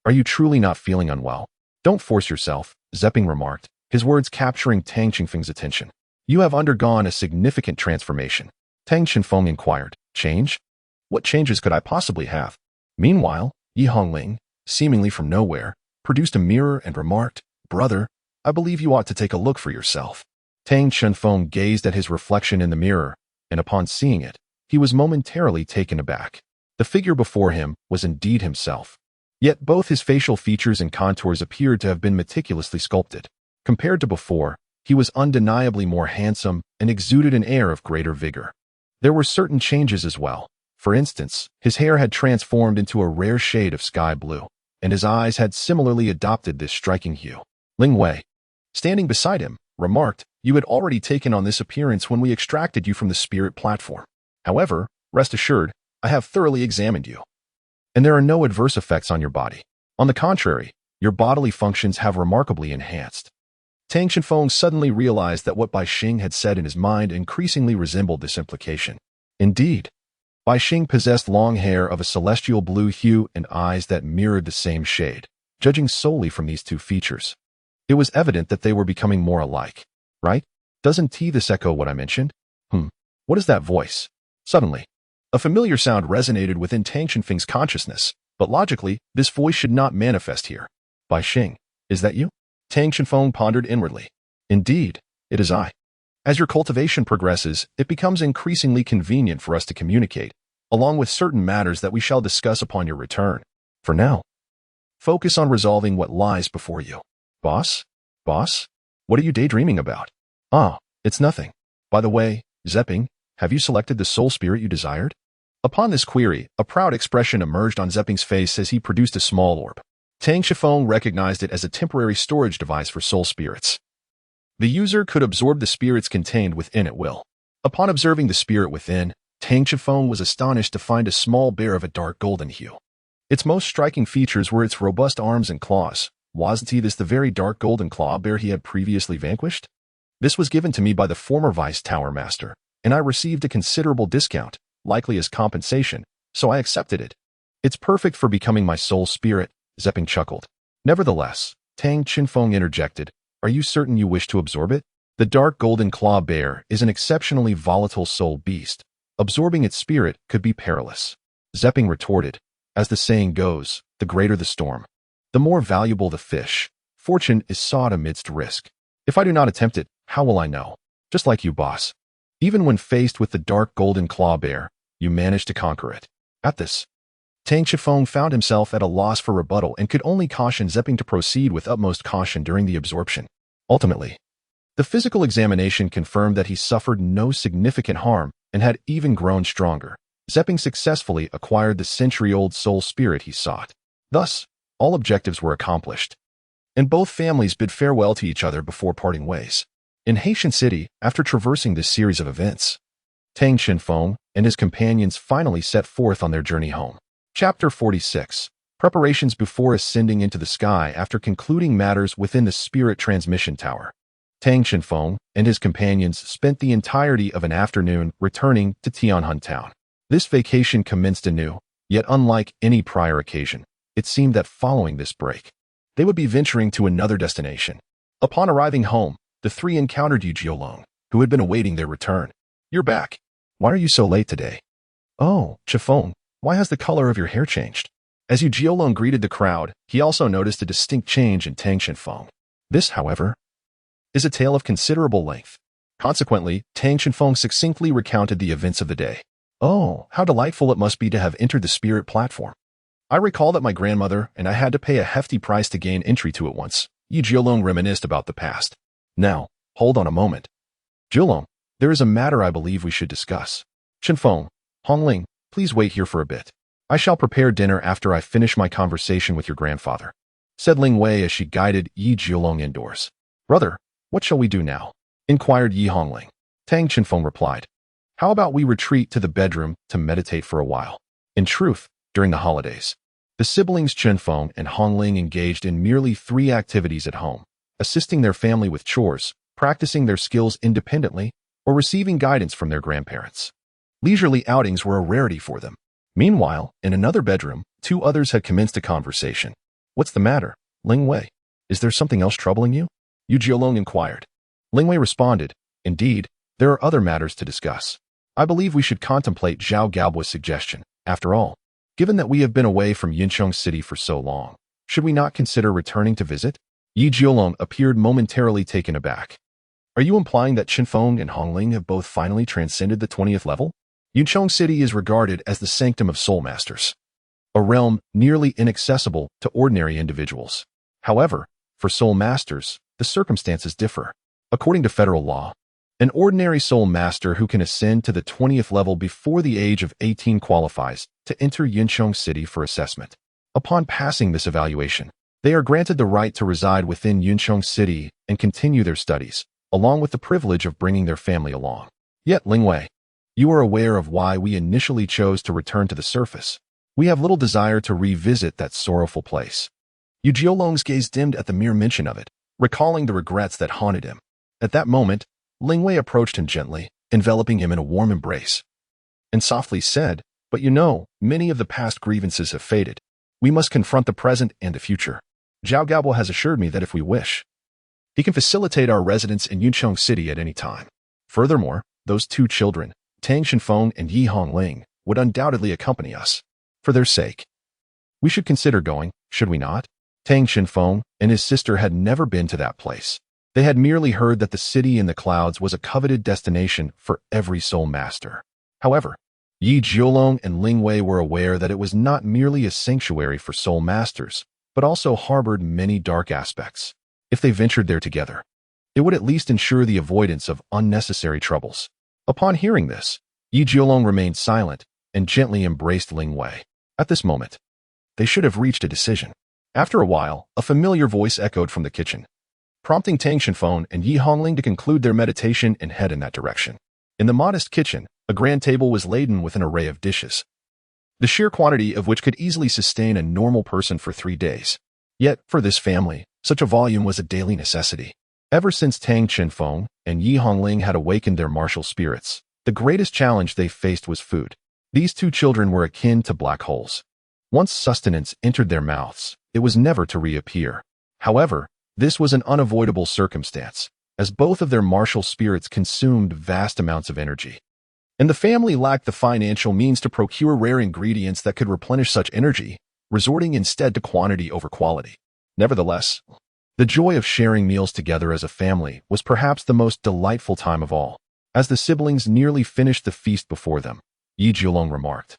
are you truly not feeling unwell? Don't force yourself, Zepping remarked, his words capturing Tang Qingfeng's attention. You have undergone a significant transformation. Tang Qinfeng inquired, change? What changes could I possibly have? Meanwhile, Yi Hongling, seemingly from nowhere, produced a mirror and remarked, brother, I believe you ought to take a look for yourself. Tang Qinfeng gazed at his reflection in the mirror, and upon seeing it, he was momentarily taken aback. The figure before him was indeed himself. Yet both his facial features and contours appeared to have been meticulously sculpted. Compared to before, he was undeniably more handsome and exuded an air of greater vigor. There were certain changes as well. For instance, his hair had transformed into a rare shade of sky blue, and his eyes had similarly adopted this striking hue. Ling Wei, standing beside him, remarked, you had already taken on this appearance when we extracted you from the spirit platform. However, rest assured, I have thoroughly examined you, and there are no adverse effects on your body. On the contrary, your bodily functions have remarkably enhanced. Tang Qinfeng suddenly realized that what Bai Xing had said in his mind increasingly resembled this implication. Indeed, Bai Xing possessed long hair of a celestial blue hue and eyes that mirrored the same shade. Judging solely from these 2 features, it was evident that they were becoming more alike. Right? Doesn't this echo what I mentioned? What is that voice? Suddenly, a familiar sound resonated within Tang Qinfeng's consciousness, but logically, this voice should not manifest here. Bai Xing, is that you? Tang Qinfeng pondered inwardly. Indeed, it is I. As your cultivation progresses, it becomes increasingly convenient for us to communicate, along with certain matters that we shall discuss upon your return. For now, Focus on resolving what lies before you. Boss? Boss? What are you daydreaming about? Ah, it's nothing. By the way, Zepping, have you selected the soul spirit you desired? Upon this query, a proud expression emerged on Zepping's face as he produced a small orb. Tang Shifeng recognized it as a temporary storage device for soul spirits. The user could absorb the spirits contained within at will. Upon observing the spirit within, Tang Shifeng was astonished to find a small bear of a dark golden hue. Its most striking features were its robust arms and claws. Wasn't this the very dark golden claw bear he had previously vanquished? This was given to me by the former Vice Tower Master, and I received a considerable discount, likely as compensation, so I accepted it. It's perfect for becoming my soul spirit, Zepping chuckled. Nevertheless, Tang Qinfeng interjected, are you certain you wish to absorb it? The dark golden claw bear is an exceptionally volatile soul beast. Absorbing its spirit could be perilous. Zepping retorted, as the saying goes, the greater the storm, the more valuable the fish. Fortune is sought amidst risk. If I do not attempt it, how will I know? Just like you, boss. Even when faced with the dark golden claw bear, you managed to conquer it. At this, Tang Shifeng found himself at a loss for rebuttal and could only caution Zepping to proceed with utmost caution during the absorption. Ultimately, the physical examination confirmed that he suffered no significant harm and had even grown stronger. Zepping successfully acquired the century-old soul spirit he sought. Thus, all objectives were accomplished, and both families bid farewell to each other before parting ways. In Haitian City, after traversing this series of events, Tang Qinfeng and his companions finally set forth on their journey home. Chapter 46. Preparations before ascending into the sky after concluding matters within the spirit transmission tower. Tang Qinfeng and his companions spent the entirety of an afternoon returning to Tianhun town. This vacation commenced anew, yet unlike any prior occasion, it seemed that following this break, they would be venturing to another destination. Upon arriving home, the three encountered Yu Jiolong, who had been awaiting their return. You're back. Why are you so late today? Oh, Qifeng, why has the color of your hair changed? As Yu Jiolong greeted the crowd, he also noticed a distinct change in Tang Qinfeng. This, however, is a tale of considerable length. Consequently, Tang Qinfeng succinctly recounted the events of the day. Oh, how delightful it must be to have entered the spirit platform. I recall that my grandmother and I had to pay a hefty price to gain entry to it once. Yu Jiolong reminisced about the past. Now, hold on a moment. Jiolong, there is a matter I believe we should discuss. Qinfeng, Hongling, please wait here for a bit. I shall prepare dinner after I finish my conversation with your grandfather, said Ling Wei as she guided Yi Jiolong indoors. Brother, what shall we do now? Inquired Yi Hongling. Tang Qinfeng replied. How about we retreat to the bedroom to meditate for a while? In truth, during the holidays, the siblings Qinfeng and Hongling engaged in merely 3 activities at home: assisting their family with chores, practicing their skills independently, or receiving guidance from their grandparents. Leisurely outings were a rarity for them. Meanwhile, in another bedroom, 2 others had commenced a conversation. What's the matter, Ling Wei? Is there something else troubling you? Yu Jiolong inquired. Ling Wei responded, Indeed, there are other matters to discuss. I believe we should contemplate Zhao Gaobu's suggestion. After all, given that we have been away from Yunzong City for so long, should we not consider returning to visit? Yi Jiolong appeared momentarily taken aback. Are you implying that Qinfeng and Hongling have both finally transcended the 20th level? Yunzong City is regarded as the sanctum of soul masters, a realm nearly inaccessible to ordinary individuals. However, for soul masters, the circumstances differ. According to federal law, an ordinary soul master who can ascend to the 20th level before the age of 18 qualifies to enter Yunzong City for assessment. Upon passing this evaluation, they are granted the right to reside within Yunzong City and continue their studies, along with the privilege of bringing their family along. Yet, Ling Wei, you are aware of why we initially chose to return to the surface. We have little desire to revisit that sorrowful place. Yu Jiolong's gaze dimmed at the mere mention of it, recalling the regrets that haunted him. At that moment, Ling Wei approached him gently, enveloping him in a warm embrace, and softly said, But you know, many of the past grievances have faded. We must confront the present and the future. Zhao Gaobo has assured me that if we wish, he can facilitate our residence in Yunzong City at any time. Furthermore, those 2 children, Tang Qinfeng and Yi Hongling, would undoubtedly accompany us. For their sake, we should consider going, should we not? Tang Qinfeng and his sister had never been to that place. They had merely heard that the city in the clouds was a coveted destination for every soul master. However, Yi Jiolong and Ling Wei were aware that it was not merely a sanctuary for soul masters, but also harbored many dark aspects. If they ventured there together, it would at least ensure the avoidance of unnecessary troubles. Upon hearing this, Yi Jiolong remained silent and gently embraced Ling Wei. At this moment, they should have reached a decision. After a while, a familiar voice echoed from the kitchen, prompting Tang Shenfeng and Yi Hongling to conclude their meditation and head in that direction. In the modest kitchen, a grand table was laden with an array of dishes, the sheer quantity of which could easily sustain a normal person for 3 days. Yet, for this family, such a volume was a daily necessity. Ever since Tang Shenfeng and Yi Hongling had awakened their martial spirits, the greatest challenge they faced was food. These two children were akin to black holes. Once sustenance entered their mouths, it was never to reappear. However, this was an unavoidable circumstance, as both of their martial spirits consumed vast amounts of energy. And the family lacked the financial means to procure rare ingredients that could replenish such energy, resorting instead to quantity over quality. Nevertheless, the joy of sharing meals together as a family was perhaps the most delightful time of all. As the siblings nearly finished the feast before them, Yi Jiolong remarked,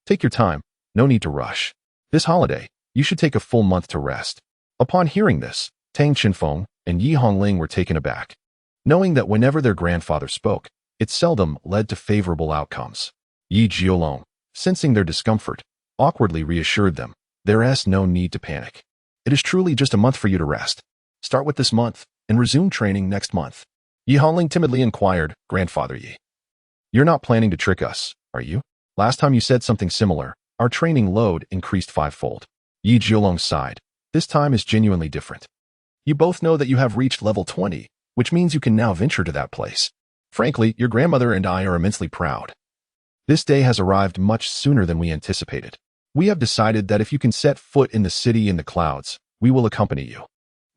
"Take your time, no need to rush. This holiday, you should take a full month to rest." Upon hearing this, Tang Shenfeng and Yi Hongling were taken aback, knowing that whenever their grandfather spoke, it seldom led to favorable outcomes. Yi Jiolong, sensing their discomfort, awkwardly reassured them, "There is no need to panic. It is truly just a month for you to rest. Start with this month and resume training next month." Yi Hongling timidly inquired, "Grandfather Yi, you're not planning to trick us, are you? Last time you said something similar, our training load increased 5-fold. Yi Jiolong sighed. "This time is genuinely different. You both know that you have reached level 20, which means you can now venture to that place. Frankly, your grandmother and I are immensely proud. This day has arrived much sooner than we anticipated. We have decided that if you can set foot in the city in the clouds, we will accompany you.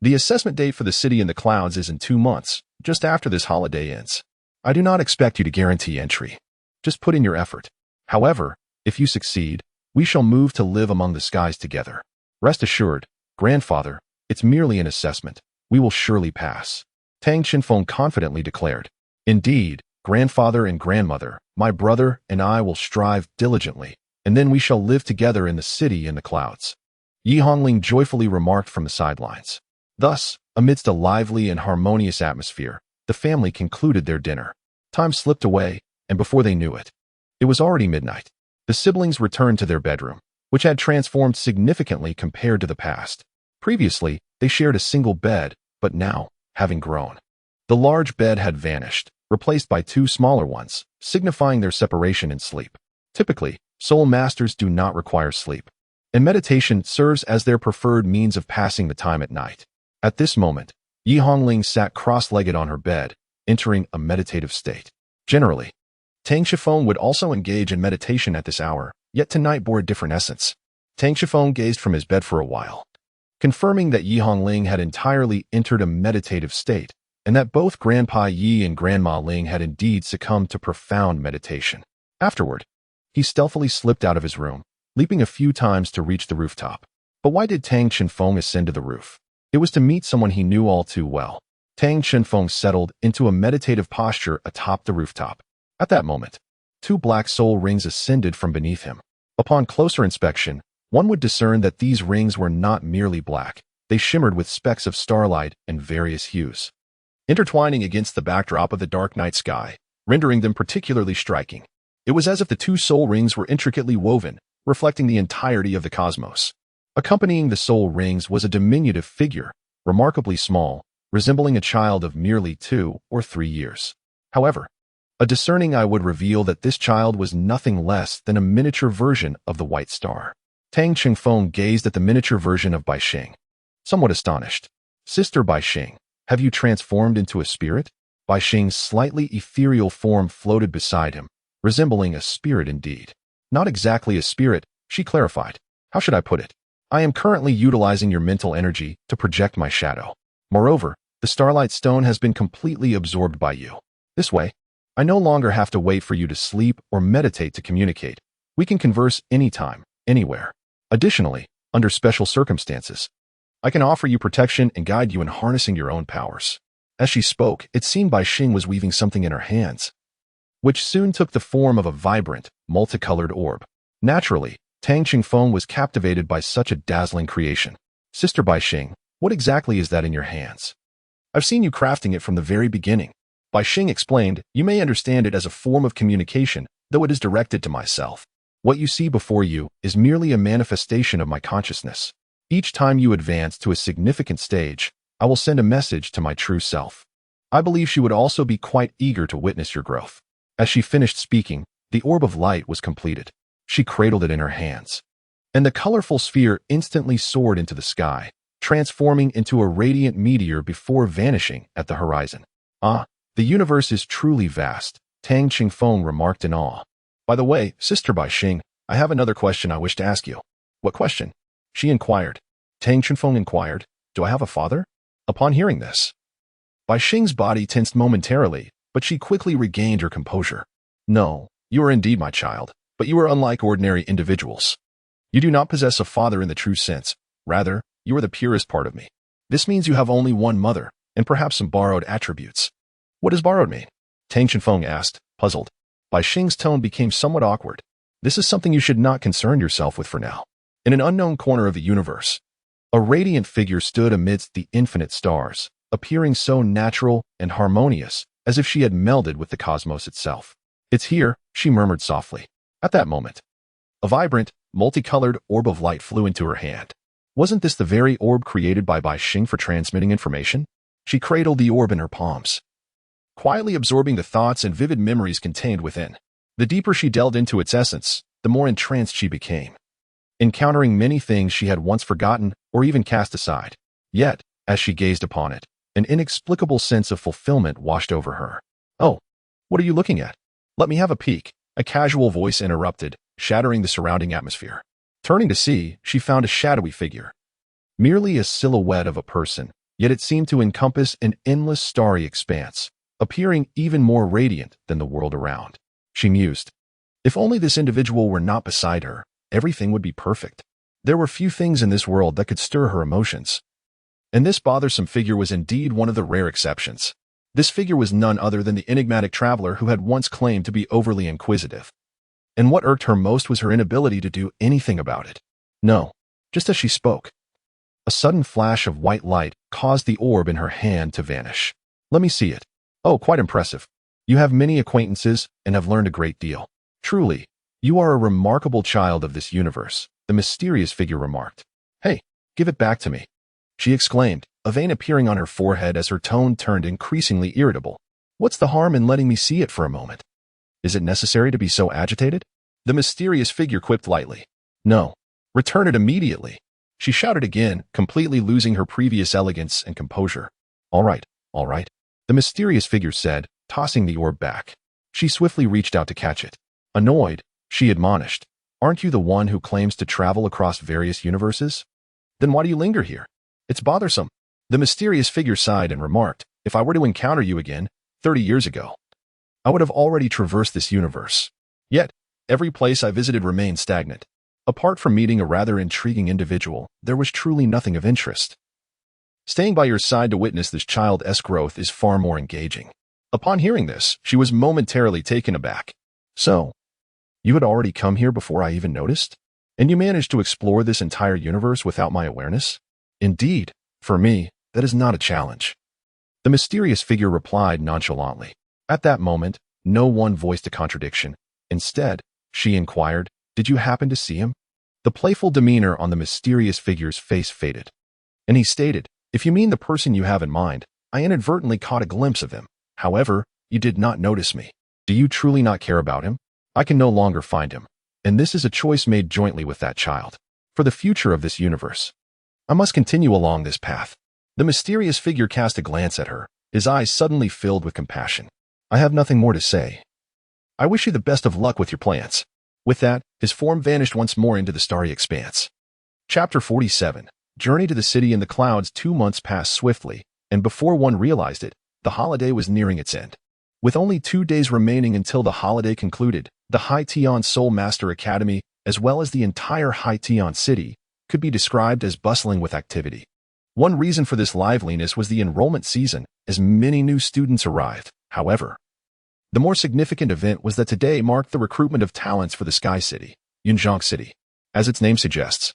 The assessment date for the city in the clouds is in 2 months, just after this holiday ends. I do not expect you to guarantee entry. Just put in your effort. However, if you succeed, we shall move to live among the skies together. Rest assured, grandfather, it's merely an assessment. We will surely pass." Tang Shenfeng confidently declared, "Indeed, grandfather and grandmother, my brother and I will strive diligently, and then we shall live together in the city in the clouds." Yi Hongling joyfully remarked from the sidelines. Thus, amidst a lively and harmonious atmosphere, the family concluded their dinner. Time slipped away, and before they knew it, it was already midnight. The siblings returned to their bedroom, which had transformed significantly compared to the past. Previously, they shared a single bed, but now, having grown, the large bed had vanished, replaced by 2 smaller ones, signifying their separation in sleep. Typically, soul masters do not require sleep, and meditation serves as their preferred means of passing the time at night. At this moment, Yi Hongling sat cross-legged on her bed, entering a meditative state. Generally, Tang Shenfeng would also engage in meditation at this hour, yet tonight bore a different essence. Tang Shenfeng gazed from his bed for a while, confirming that Yi Hongling had entirely entered a meditative state, and that both Grandpa Yi and Grandma Ling had indeed succumbed to profound meditation. Afterward, he stealthily slipped out of his room, leaping a few times to reach the rooftop. But why did Tang Shenfeng ascend to the roof? It was to meet someone he knew all too well. Tang Shenfeng settled into a meditative posture atop the rooftop. At that moment, 2 black soul rings ascended from beneath him. Upon closer inspection, one would discern that these rings were not merely black. They shimmered with specks of starlight and various hues, intertwining against the backdrop of the dark night sky, rendering them particularly striking. It was as if the 2 soul rings were intricately woven, reflecting the entirety of the cosmos. Accompanying the soul rings was a diminutive figure, remarkably small, resembling a child of merely 2 or 3 years. However, a discerning eye would reveal that this child was nothing less than a miniature version of the White Star. Tang Shenfeng gazed at the miniature version of Bai Xing, somewhat astonished. "Sister Bai Xing, have you transformed into a spirit?" Bai Xing's slightly ethereal form floated beside him, resembling a spirit indeed. "Not exactly a spirit," she clarified. "How should I put it? I am currently utilizing your mental energy to project my shadow. Moreover, the Starlight Stone has been completely absorbed by you. This way, I no longer have to wait for you to sleep or meditate to communicate. We can converse anytime, anywhere. Additionally, under special circumstances, I can offer you protection and guide you in harnessing your own powers." As she spoke, it seemed Bai Xing was weaving something in her hands, which soon took the form of a vibrant, multicolored orb. Naturally, Tang Shenfeng was captivated by such a dazzling creation. Sister Bai Xing, what exactly is that in your hands? I've seen you crafting it from the very beginning. Bai Xing explained, you may understand it as a form of communication, though it is directed to myself. What you see before you is merely a manifestation of my consciousness. Each time you advance to a significant stage, I will send a message to my true self. I believe she would also be quite eager to witness your growth. As she finished speaking, the orb of light was completed. She cradled it in her hands, and the colorful sphere instantly soared into the sky, transforming into a radiant meteor before vanishing at the horizon. Ah, the universe is truly vast, Tang Qingfeng remarked in awe. By the way, Sister Bai Xing, I have another question I wish to ask you. What question? She inquired. Tang Qingfeng inquired, do I have a father? Upon hearing this, Bai Xing's body tensed momentarily, but she quickly regained her composure. No, you are indeed my child, but you are unlike ordinary individuals. You do not possess a father in the true sense. Rather, you are the purest part of me. This means you have only one mother, and perhaps some borrowed attributes. What does borrowed mean? Tang Qingfeng asked, puzzled. Bai Xing's tone became somewhat awkward. This is something you should not concern yourself with for now. In an unknown corner of the universe, a radiant figure stood amidst the infinite stars, appearing so natural and harmonious, as if she had melded with the cosmos itself. It's here, she murmured softly. At that moment, a vibrant, multicolored orb of light flew into her hand. Wasn't this the very orb created by Bai Xing for transmitting information? She cradled the orb in her palms, quietly absorbing the thoughts and vivid memories contained within. The deeper she delved into its essence, the more entranced she became, encountering many things she had once forgotten or even cast aside. Yet, as she gazed upon it, an inexplicable sense of fulfillment washed over her. Oh, what are you looking at? Let me have a peek, a casual voice interrupted, shattering the surrounding atmosphere. Turning to see, she found a shadowy figure. Merely a silhouette of a person, yet it seemed to encompass an endless starry expanse, appearing even more radiant than the world around. She mused. If only this individual were not beside her, everything would be perfect. There were few things in this world that could stir her emotions, and this bothersome figure was indeed one of the rare exceptions. This figure was none other than the enigmatic traveler who had once claimed to be overly inquisitive. And what irked her most was her inability to do anything about it. No, just as she spoke, a sudden flash of white light caused the orb in her hand to vanish. Let me see it. Oh, quite impressive. You have many acquaintances and have learned a great deal. Truly, you are a remarkable child of this universe, the mysterious figure remarked. Hey, give it back to me, she exclaimed, a vein appearing on her forehead as her tone turned increasingly irritable. What's the harm in letting me see it for a moment? Is it necessary to be so agitated? The mysterious figure quipped lightly. No, return it immediately, she shouted again, completely losing her previous elegance and composure. All right, the mysterious figure said, tossing the orb back. She swiftly reached out to catch it. Annoyed, she admonished, aren't you the one who claims to travel across various universes? Then why do you linger here? It's bothersome. The mysterious figure sighed and remarked, if I were to encounter you again, 30 years ago, I would have already traversed this universe. Yet, every place I visited remained stagnant. Apart from meeting a rather intriguing individual, there was truly nothing of interest. Staying by your side to witness this child's growth is far more engaging. Upon hearing this, she was momentarily taken aback. So, you had already come here before I even noticed? And you managed to explore this entire universe without my awareness? Indeed, for me, that is not a challenge. The mysterious figure replied nonchalantly. At that moment, no one voiced a contradiction. Instead, she inquired, did you happen to see him? The playful demeanor on the mysterious figure's face faded, and he stated, if you mean the person you have in mind, I inadvertently caught a glimpse of him. However, you did not notice me. Do you truly not care about him? I can no longer find him, and this is a choice made jointly with that child. For the future of this universe, I must continue along this path. The mysterious figure cast a glance at her, his eyes suddenly filled with compassion. I have nothing more to say. I wish you the best of luck with your plans. With that, his form vanished once more into the starry expanse. Chapter 47. Journey to the city in the clouds. 2 months passed swiftly, and before one realized it, the holiday was nearing its end. With only 2 days remaining until the holiday concluded, the High Tian Soul Master Academy, as well as the entire High Tian city, could be described as bustling with activity. One reason for this liveliness was the enrollment season, as many new students arrived. However, the more significant event was that today marked the recruitment of talents for the Sky City, Yunzong City. As its name suggests,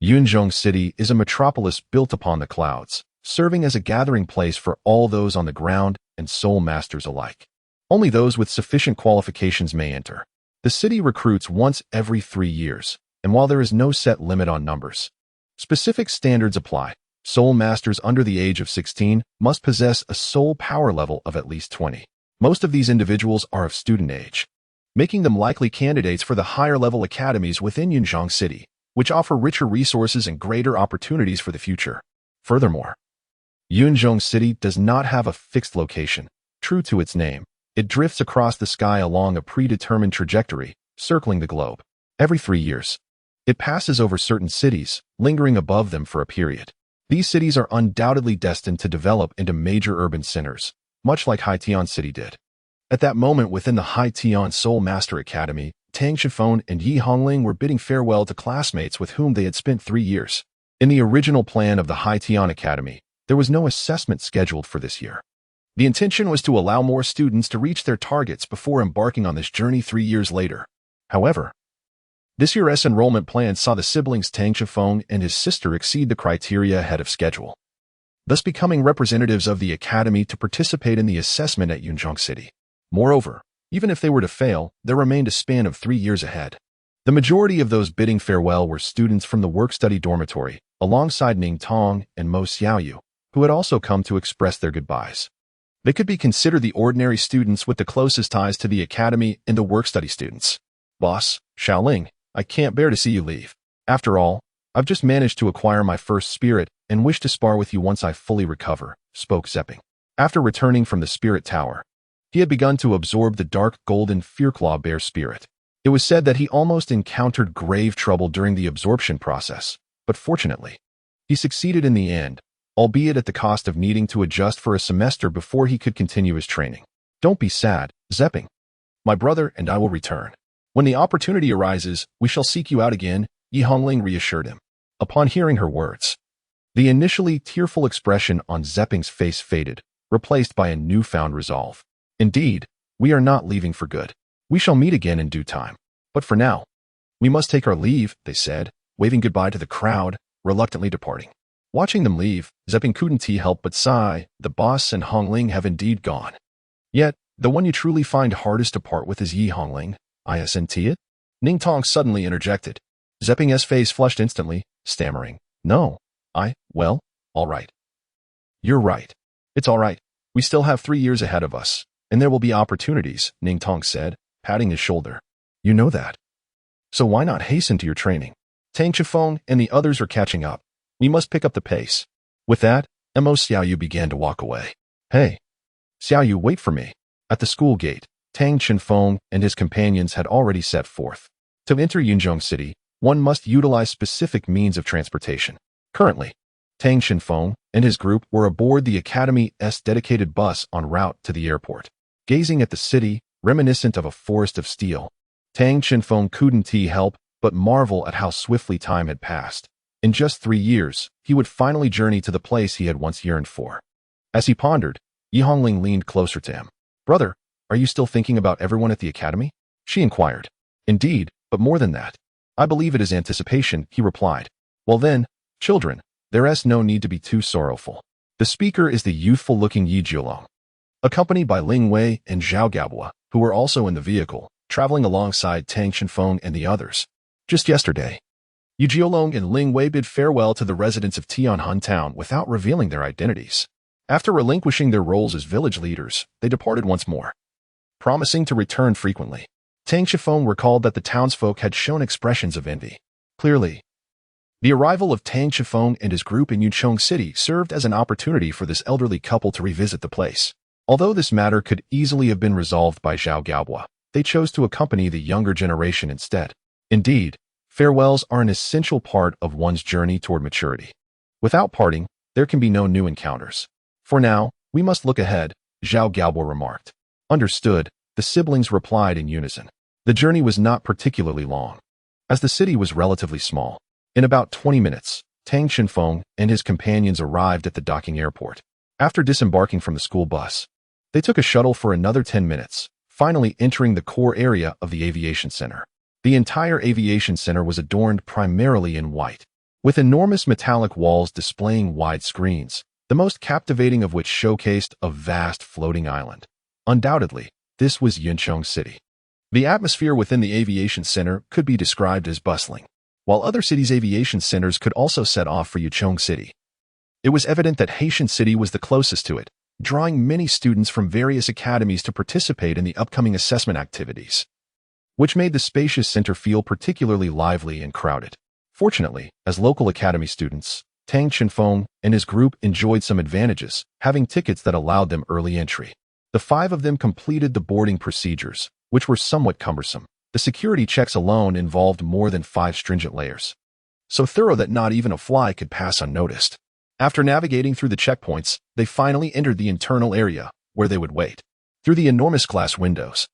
Yunzong City is a metropolis built upon the clouds, serving as a gathering place for all those on the ground and soul masters alike. Only those with sufficient qualifications may enter. The city recruits once every 3 years, and while there is no set limit on numbers, specific standards apply. Soul masters under the age of 16 must possess a soul power level of at least 20. Most of these individuals are of student age, making them likely candidates for the higher-level academies within Yunzong City, which offer richer resources and greater opportunities for the future. Furthermore, Yunzong City does not have a fixed location. True to its name, it drifts across the sky along a predetermined trajectory, circling the globe. Every 3 years, it passes over certain cities, lingering above them for a period. These cities are undoubtedly destined to develop into major urban centers, much like Haitian City did. At that moment within the Haitian Soul Master Academy, Tang Shifeng and Yi Hongling were bidding farewell to classmates with whom they had spent 3 years. In the original plan of the Haitian Academy, there was no assessment scheduled for this year. The intention was to allow more students to reach their targets before embarking on this journey 3 years later. However, this year's enrollment plan saw the siblings Tang Shifeng and his sister exceed the criteria ahead of schedule, thus becoming representatives of the academy to participate in the assessment at Yunzong City. Moreover, even if they were to fail, there remained a span of 3 years ahead. The majority of those bidding farewell were students from the work-study dormitory, alongside Ning Tong and Mo Xiaoyu, who had also come to express their goodbyes. They could be considered the ordinary students with the closest ties to the academy and the work-study students. Boss, Xiaoling, I can't bear to see you leave. After all, I've just managed to acquire my first spirit and wish to spar with you once I fully recover, spoke Zepping. After returning from the spirit tower, he had begun to absorb the dark golden Fearclaw bear spirit. It was said that he almost encountered grave trouble during the absorption process, but fortunately, he succeeded in the end, albeit at the cost of needing to adjust for a semester before he could continue his training. Don't be sad, Zepping. My brother and I will return. When the opportunity arises, we shall seek you out again, Yi Hongling reassured him. Upon hearing her words, the initially tearful expression on Zepping's face faded, replaced by a newfound resolve. Indeed, we are not leaving for good. We shall meet again in due time. But for now, we must take our leave, they said, waving goodbye to the crowd, reluctantly departing. Watching them leave, Zepping couldn't help but sigh. The boss and Hongling have indeed gone. Yet, the one you truly find hardest to part with is Yi Hongling. Isn't it? Ning Tong suddenly interjected. Zepping's face flushed instantly, stammering. No, well, all right. You're right. It's all right. We still have 3 years ahead of us, and there will be opportunities, Ning Tong said, patting his shoulder. You know that. So why not hasten to your training? Tang Shifeng and the others are catching up. We must pick up the pace. With that, Mo Xiaoyu began to walk away. Hey, Xiaoyu, wait for me. At the school gate, Tang Shifeng and his companions had already set forth. To enter Yunzong City, one must utilize specific means of transportation. Currently, Tang Shifeng and his group were aboard the Academy's dedicated bus en route to the airport. Gazing at the city, reminiscent of a forest of steel, Tang Shifeng couldn't help but marvel at how swiftly time had passed. In just 3 years, he would finally journey to the place he had once yearned for. As he pondered, Yi Hongling leaned closer to him. Brother, are you still thinking about everyone at the academy? She inquired. Indeed, but more than that. I believe it is anticipation, he replied. Well then, children, there's no need to be too sorrowful. The speaker is the youthful-looking Yi Jiulong, accompanied by Ling Wei and Zhao Gabua, who were also in the vehicle, traveling alongside Tang Shifeng and the others. Just yesterday, Yi Jiulong and Ling Wei bid farewell to the residents of Tianhan Town without revealing their identities. After relinquishing their roles as village leaders, they departed once more, promising to return frequently. Tang Shifeng recalled that the townsfolk had shown expressions of envy. Clearly, the arrival of Tang Shifeng and his group in Yunzong City served as an opportunity for this elderly couple to revisit the place. Although this matter could easily have been resolved by Zhao Gaobua, they chose to accompany the younger generation instead. Indeed, farewells are an essential part of one's journey toward maturity. Without parting, there can be no new encounters. For now, we must look ahead, Zhao Gaobua remarked. Understood, the siblings replied in unison. The journey was not particularly long, as the city was relatively small. In about 20 minutes, Tang Shifeng and his companions arrived at the docking airport. After disembarking from the school bus, they took a shuttle for another 10 minutes, finally entering the core area of the aviation center. The entire aviation center was adorned primarily in white. with enormous metallic walls displaying wide screens, the most captivating of which showcased a vast floating island. Undoubtedly, this was Yunzong City. The atmosphere within the aviation center could be described as bustling, while other cities' aviation centers could also set off for Yunzong City. It was evident that Haitian City was the closest to it, drawing many students from various academies to participate in the upcoming assessment activities, which made the spacious center feel particularly lively and crowded. Fortunately, as local academy students, Tang Chenfeng and his group enjoyed some advantages, having tickets that allowed them early entry. The 5 of them completed the boarding procedures, which were somewhat cumbersome. The security checks alone involved more than 5 stringent layers, so thorough that not even a fly could pass unnoticed. After navigating through the checkpoints, they finally entered the internal area, where they would wait. Through the enormous glass windows,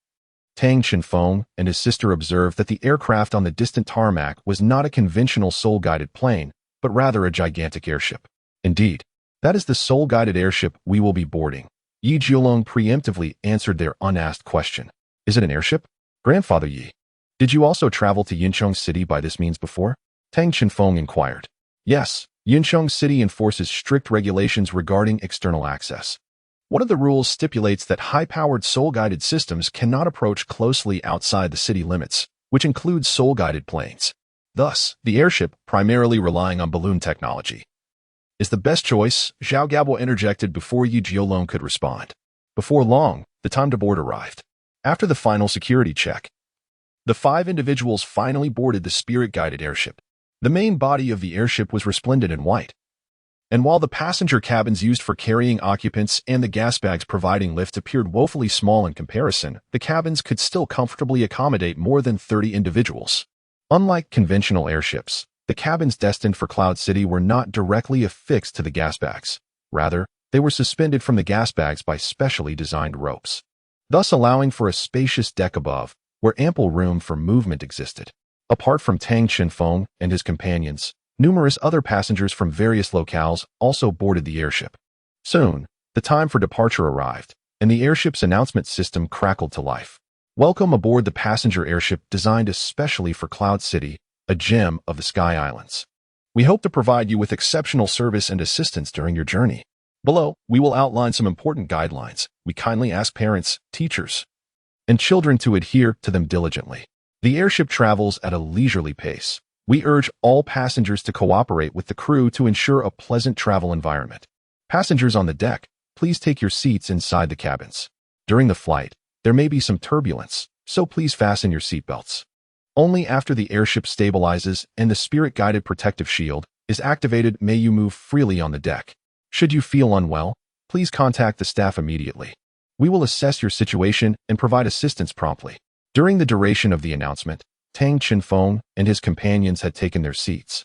Tang Chenfeng and his sister observed that the aircraft on the distant tarmac was not a conventional soul-guided plane, but rather a gigantic airship. Indeed, that is the soul-guided airship we will be boarding. Yi Jiulong preemptively answered their unasked question. Is it an airship? Grandfather Yi, did you also travel to Yunzong City by this means before? Tang Chenfeng inquired. Yes, Yunzong City enforces strict regulations regarding external access. One of the rules stipulates that high-powered soul-guided systems cannot approach closely outside the city limits, which includes soul-guided planes. Thus, the airship, primarily relying on balloon technology, is the best choice, Zhao Gabo interjected before Yi Jiulong could respond. Before long, the time to board arrived. After the final security check, the 5 individuals finally boarded the spirit-guided airship. The main body of the airship was resplendent in white, and while the passenger cabins used for carrying occupants and the gas bags providing lift appeared woefully small in comparison, the cabins could still comfortably accommodate more than 30 individuals. Unlike conventional airships, the cabins destined for Cloud City were not directly affixed to the gas bags. Rather, they were suspended from the gas bags by specially designed ropes, thus allowing for a spacious deck above, where ample room for movement existed. Apart from Tang Chenfeng and his companions, numerous other passengers from various locales also boarded the airship. Soon, the time for departure arrived, and the airship's announcement system crackled to life. Welcome aboard the passenger airship designed especially for Cloud City, a gem of the Sky Islands. We hope to provide you with exceptional service and assistance during your journey. Below, we will outline some important guidelines. We kindly ask parents, teachers, and children to adhere to them diligently. The airship travels at a leisurely pace. We urge all passengers to cooperate with the crew to ensure a pleasant travel environment. Passengers on the deck, please take your seats inside the cabins. During the flight, there may be some turbulence, so please fasten your seatbelts. Only after the airship stabilizes and the spirit-guided protective shield is activated may you move freely on the deck. Should you feel unwell, please contact the staff immediately. We will assess your situation and provide assistance promptly. During the duration of the announcement, Tang Chenfeng and his companions had taken their seats,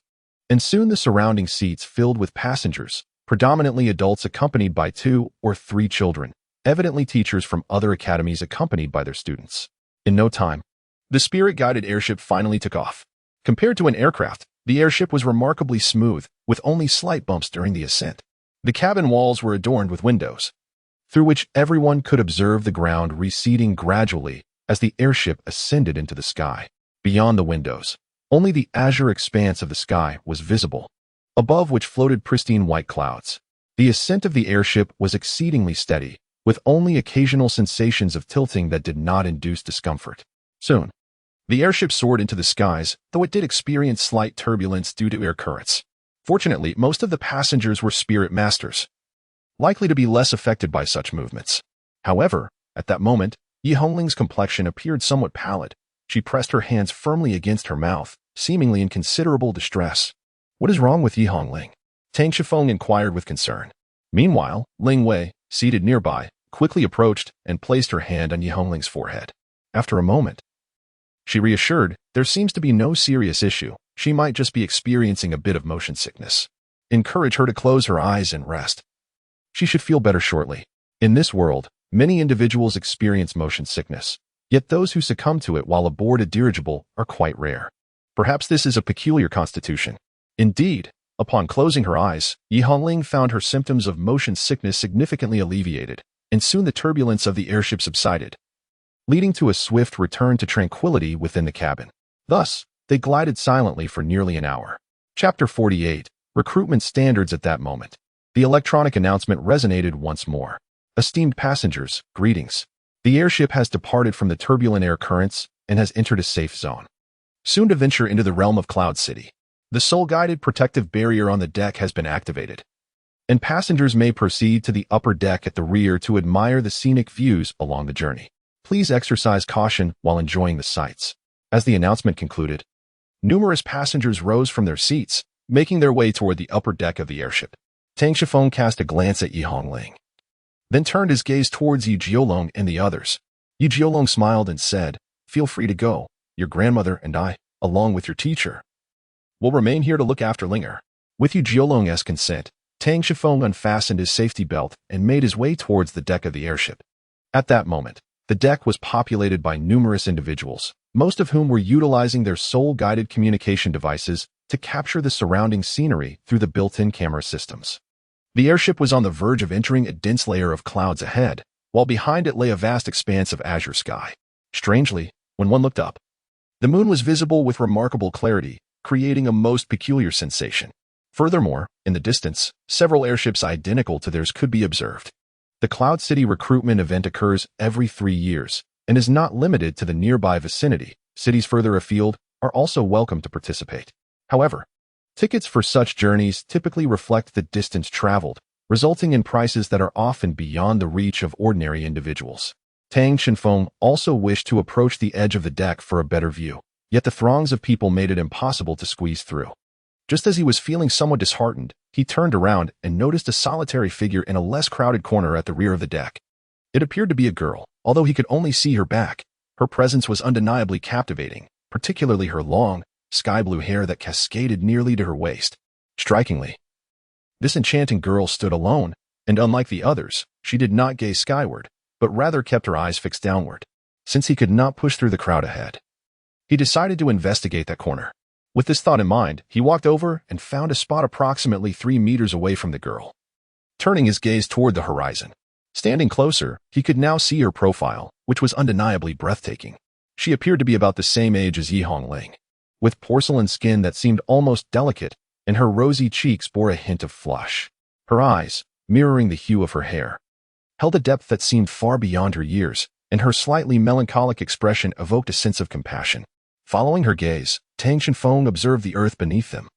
and soon the surrounding seats filled with passengers, predominantly adults accompanied by 2 or 3 children, evidently teachers from other academies accompanied by their students. In no time, the spirit-guided airship finally took off. Compared to an aircraft, the airship was remarkably smooth, with only slight bumps during the ascent. The cabin walls were adorned with windows, through which everyone could observe the ground receding gradually as the airship ascended into the sky. Beyond the windows, only the azure expanse of the sky was visible, above which floated pristine white clouds. The ascent of the airship was exceedingly steady, with only occasional sensations of tilting that did not induce discomfort. Soon, the airship soared into the skies, though it did experience slight turbulence due to air currents. Fortunately, most of the passengers were spirit masters, likely to be less affected by such movements. However, at that moment, Yi Hongling's complexion appeared somewhat pallid. She pressed her hands firmly against her mouth, seemingly in considerable distress. What is wrong with Yi Hongling? Tang Chenfeng inquired with concern. Meanwhile, Ling Wei, seated nearby, quickly approached and placed her hand on Yi Hongling's forehead. After a moment, she reassured, there seems to be no serious issue. She might just be experiencing a bit of motion sickness. Encourage her to close her eyes and rest. She should feel better shortly. In this world, many individuals experience motion sickness, yet those who succumb to it while aboard a dirigible are quite rare. Perhaps this is a peculiar constitution. Indeed, upon closing her eyes, Yi Hongling found her symptoms of motion sickness significantly alleviated, and soon the turbulence of the airship subsided, leading to a swift return to tranquility within the cabin. Thus, they glided silently for nearly an hour. Chapter 48. Recruitment Standards. At that moment, the electronic announcement resonated once more. Esteemed passengers, greetings. The airship has departed from the turbulent air currents and has entered a safe zone. Soon to venture into the realm of Cloud City. The soul-guided protective barrier on the deck has been activated, and passengers may proceed to the upper deck at the rear to admire the scenic views along the journey. Please exercise caution while enjoying the sights. As the announcement concluded, numerous passengers rose from their seats, making their way toward the upper deck of the airship. Tang Shifeng cast a glance at Yi Hongling, then turned his gaze towards Yu Jiolong and the others. Yu Jiolong smiled and said, "Feel free to go. Your grandmother and I, along with your teacher, will remain here to look after Linger." With Yu Jiolong's consent, Tang Shifeng unfastened his safety belt and made his way towards the deck of the airship. At that moment, the deck was populated by numerous individuals, most of whom were utilizing their soul-guided communication devices to capture the surrounding scenery through the built-in camera systems. The airship was on the verge of entering a dense layer of clouds ahead, while behind it lay a vast expanse of azure sky. Strangely, when one looked up, the moon was visible with remarkable clarity, creating a most peculiar sensation. Furthermore, in the distance, several airships identical to theirs could be observed. The Cloud City recruitment event occurs every 3 years and is not limited to the nearby vicinity. Cities further afield are also welcome to participate. However, tickets for such journeys typically reflect the distance traveled, resulting in prices that are often beyond the reach of ordinary individuals. Tang Shifeng also wished to approach the edge of the deck for a better view, yet the throngs of people made it impossible to squeeze through. Just as he was feeling somewhat disheartened, he turned around and noticed a solitary figure in a less crowded corner at the rear of the deck. It appeared to be a girl, although he could only see her back. Her presence was undeniably captivating, particularly her long, sky-blue hair that cascaded nearly to her waist. Strikingly, this enchanting girl stood alone, and unlike the others, she did not gaze skyward, but rather kept her eyes fixed downward. Since he could not push through the crowd ahead, he decided to investigate that corner. With this thought in mind, he walked over and found a spot approximately 3 meters away from the girl. Turning his gaze toward the horizon, standing closer, he could now see her profile, which was undeniably breathtaking. She appeared to be about the same age as Yi Hongling, with porcelain skin that seemed almost delicate, and her rosy cheeks bore a hint of flush. Her eyes, mirroring the hue of her hair, held a depth that seemed far beyond her years, and her slightly melancholic expression evoked a sense of compassion. Following her gaze, Tang Shifeng observed the earth beneath them,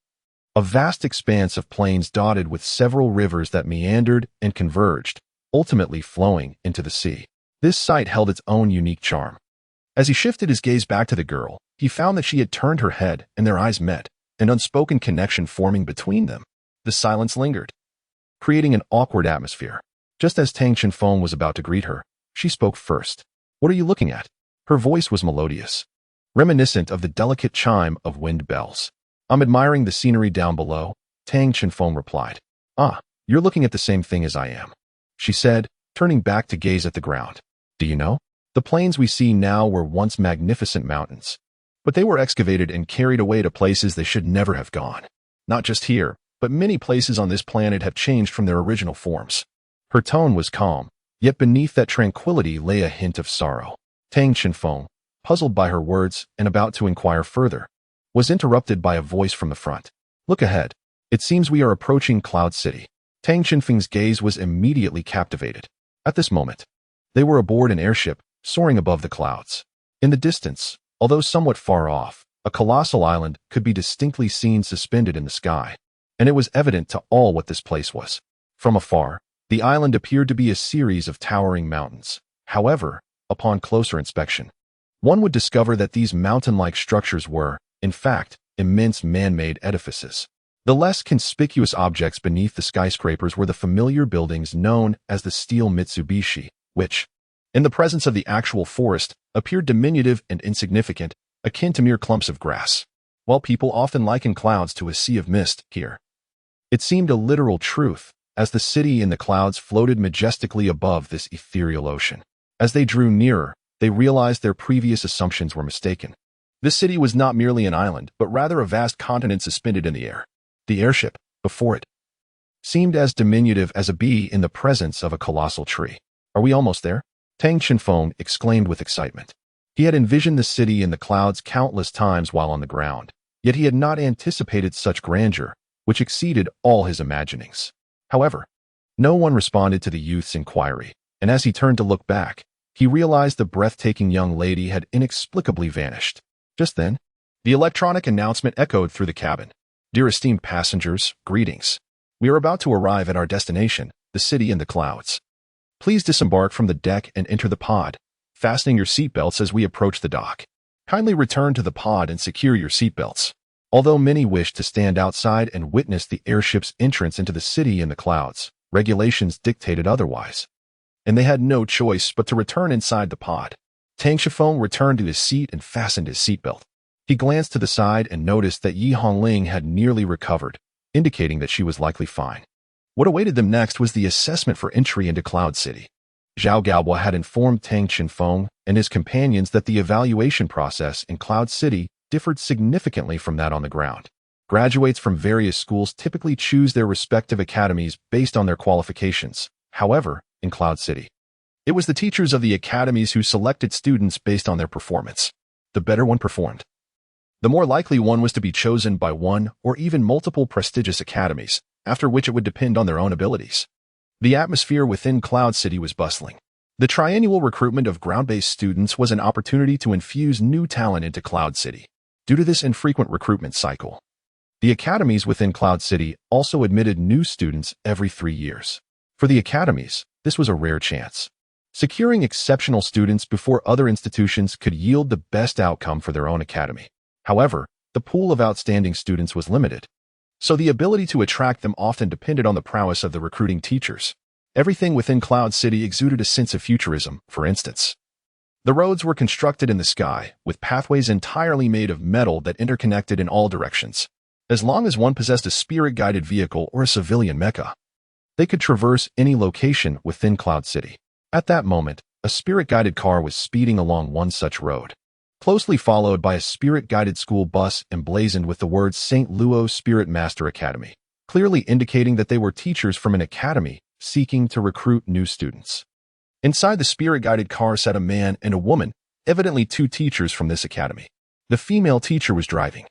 a vast expanse of plains dotted with several rivers that meandered and converged, ultimately flowing into the sea. This sight held its own unique charm. As he shifted his gaze back to the girl, he found that she had turned her head and their eyes met, an unspoken connection forming between them. The silence lingered, creating an awkward atmosphere. Just as Tang Shifeng was about to greet her, she spoke first. "What are you looking at?" Her voice was melodious, reminiscent of the delicate chime of wind bells. "I'm admiring the scenery down below," Tang Shifeng replied. "Ah, you're looking at the same thing as I am," she said, turning back to gaze at the ground. "Do you know? The plains we see now were once magnificent mountains, but they were excavated and carried away to places they should never have gone. Not just here, but many places on this planet have changed from their original forms." Her tone was calm, yet beneath that tranquility lay a hint of sorrow. Tang Shifeng, puzzled by her words and about to inquire further, was interrupted by a voice from the front. "Look ahead. It seems we are approaching Cloud City." Tang Shifeng's gaze was immediately captivated. At this moment, they were aboard an airship, soaring above the clouds. In the distance, although somewhat far off, a colossal island could be distinctly seen suspended in the sky, and it was evident to all what this place was. From afar, the island appeared to be a series of towering mountains. However, upon closer inspection, one would discover that these mountain-like structures were, in fact, immense man-made edifices. The less conspicuous objects beneath the skyscrapers were the familiar buildings known as the steel Mitsubishi, which, in the presence of the actual forest, appeared diminutive and insignificant, akin to mere clumps of grass. While people often liken clouds to a sea of mist, here, it seemed a literal truth, as the city in the clouds floated majestically above this ethereal ocean. As they drew nearer, they realized their previous assumptions were mistaken. This city was not merely an island, but rather a vast continent suspended in the air. The airship, before it, seemed as diminutive as a bee in the presence of a colossal tree. "Are we almost there?" Tang Shifeng exclaimed with excitement. He had envisioned the city in the clouds countless times while on the ground, Yet he had not anticipated such grandeur, which exceeded all his imaginings. However, no one responded to the youth's inquiry, and as he turned to look back, he realized the breathtaking young lady had inexplicably vanished. Just then, the electronic announcement echoed through the cabin. "Dear esteemed passengers, greetings. We are about to arrive at our destination, the city in the clouds. Please disembark from the deck and enter the pod, fastening your seatbelts as we approach the dock. Kindly return to the pod and secure your seatbelts." Although many wished to stand outside and witness the airship's entrance into the city in the clouds, regulations dictated otherwise, and they had no choice but to return inside the pod. Tang Shifeng returned to his seat and fastened his seatbelt. He glanced to the side and noticed that Yi Hongling had nearly recovered, indicating that she was likely fine. What awaited them next was the assessment for entry into Cloud City. Zhao Gaobo had informed Tang Xinfeng and his companions that the evaluation process in Cloud City differed significantly from that on the ground. Graduates from various schools typically choose their respective academies based on their qualifications. However, in Cloud City, it was the teachers of the academies who selected students based on their performance. The better one performed, the more likely one was to be chosen by one or even multiple prestigious academies, after which it would depend on their own abilities. The atmosphere within Cloud City was bustling. The triennial recruitment of ground-based students was an opportunity to infuse new talent into Cloud City. Due to this infrequent recruitment cycle, the academies within Cloud City also admitted new students every 3 years. For the academies, this was a rare chance. Securing exceptional students before other institutions could yield the best outcome for their own academy. However, the pool of outstanding students was limited, so the ability to attract them often depended on the prowess of the recruiting teachers. Everything within Cloud City exuded a sense of futurism, for instance. The roads were constructed in the sky, with pathways entirely made of metal that interconnected in all directions. As long as one possessed a spirit-guided vehicle or a civilian mecha, they could traverse any location within Cloud City. At that moment, a spirit-guided car was speeding along one such road, closely followed by a spirit-guided school bus emblazoned with the words St. Luo Spirit Master Academy, clearly indicating that they were teachers from an academy seeking to recruit new students. Inside the spirit-guided car sat a man and a woman, evidently 2 teachers from this academy. The female teacher was driving,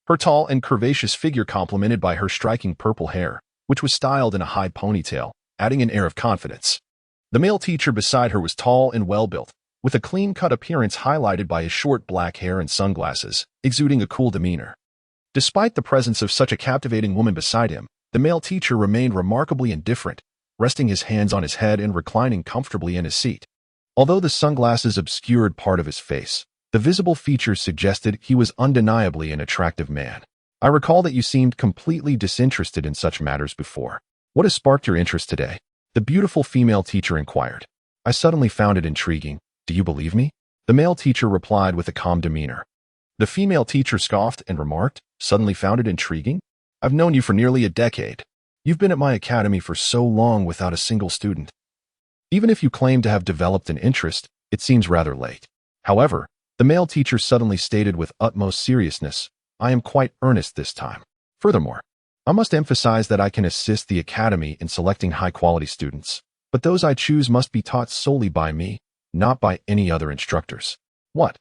her tall and curvaceous figure complemented by her striking purple hair, which was styled in a high ponytail, adding an air of confidence. The male teacher beside her was tall and well-built, with a clean-cut appearance highlighted by his short black hair and sunglasses, exuding a cool demeanor. Despite the presence of such a captivating woman beside him, the male teacher remained remarkably indifferent, resting his hands on his head and reclining comfortably in his seat. Although the sunglasses obscured part of his face, the visible features suggested he was undeniably an attractive man. "I recall that you seemed completely disinterested in such matters before. What has sparked your interest today?" the beautiful female teacher inquired. "I suddenly found it intriguing. Do you believe me?" the male teacher replied with a calm demeanor. The female teacher scoffed and remarked, "Suddenly found it intriguing? I've known you for nearly a decade. You've been at my academy for so long without a single student. Even if you claim to have developed an interest, it seems rather late." However, the male teacher suddenly stated with utmost seriousness, "I am quite earnest this time. Furthermore, I must emphasize that I can assist the academy in selecting high-quality students, but those I choose must be taught solely by me, not by any other instructors." "What?"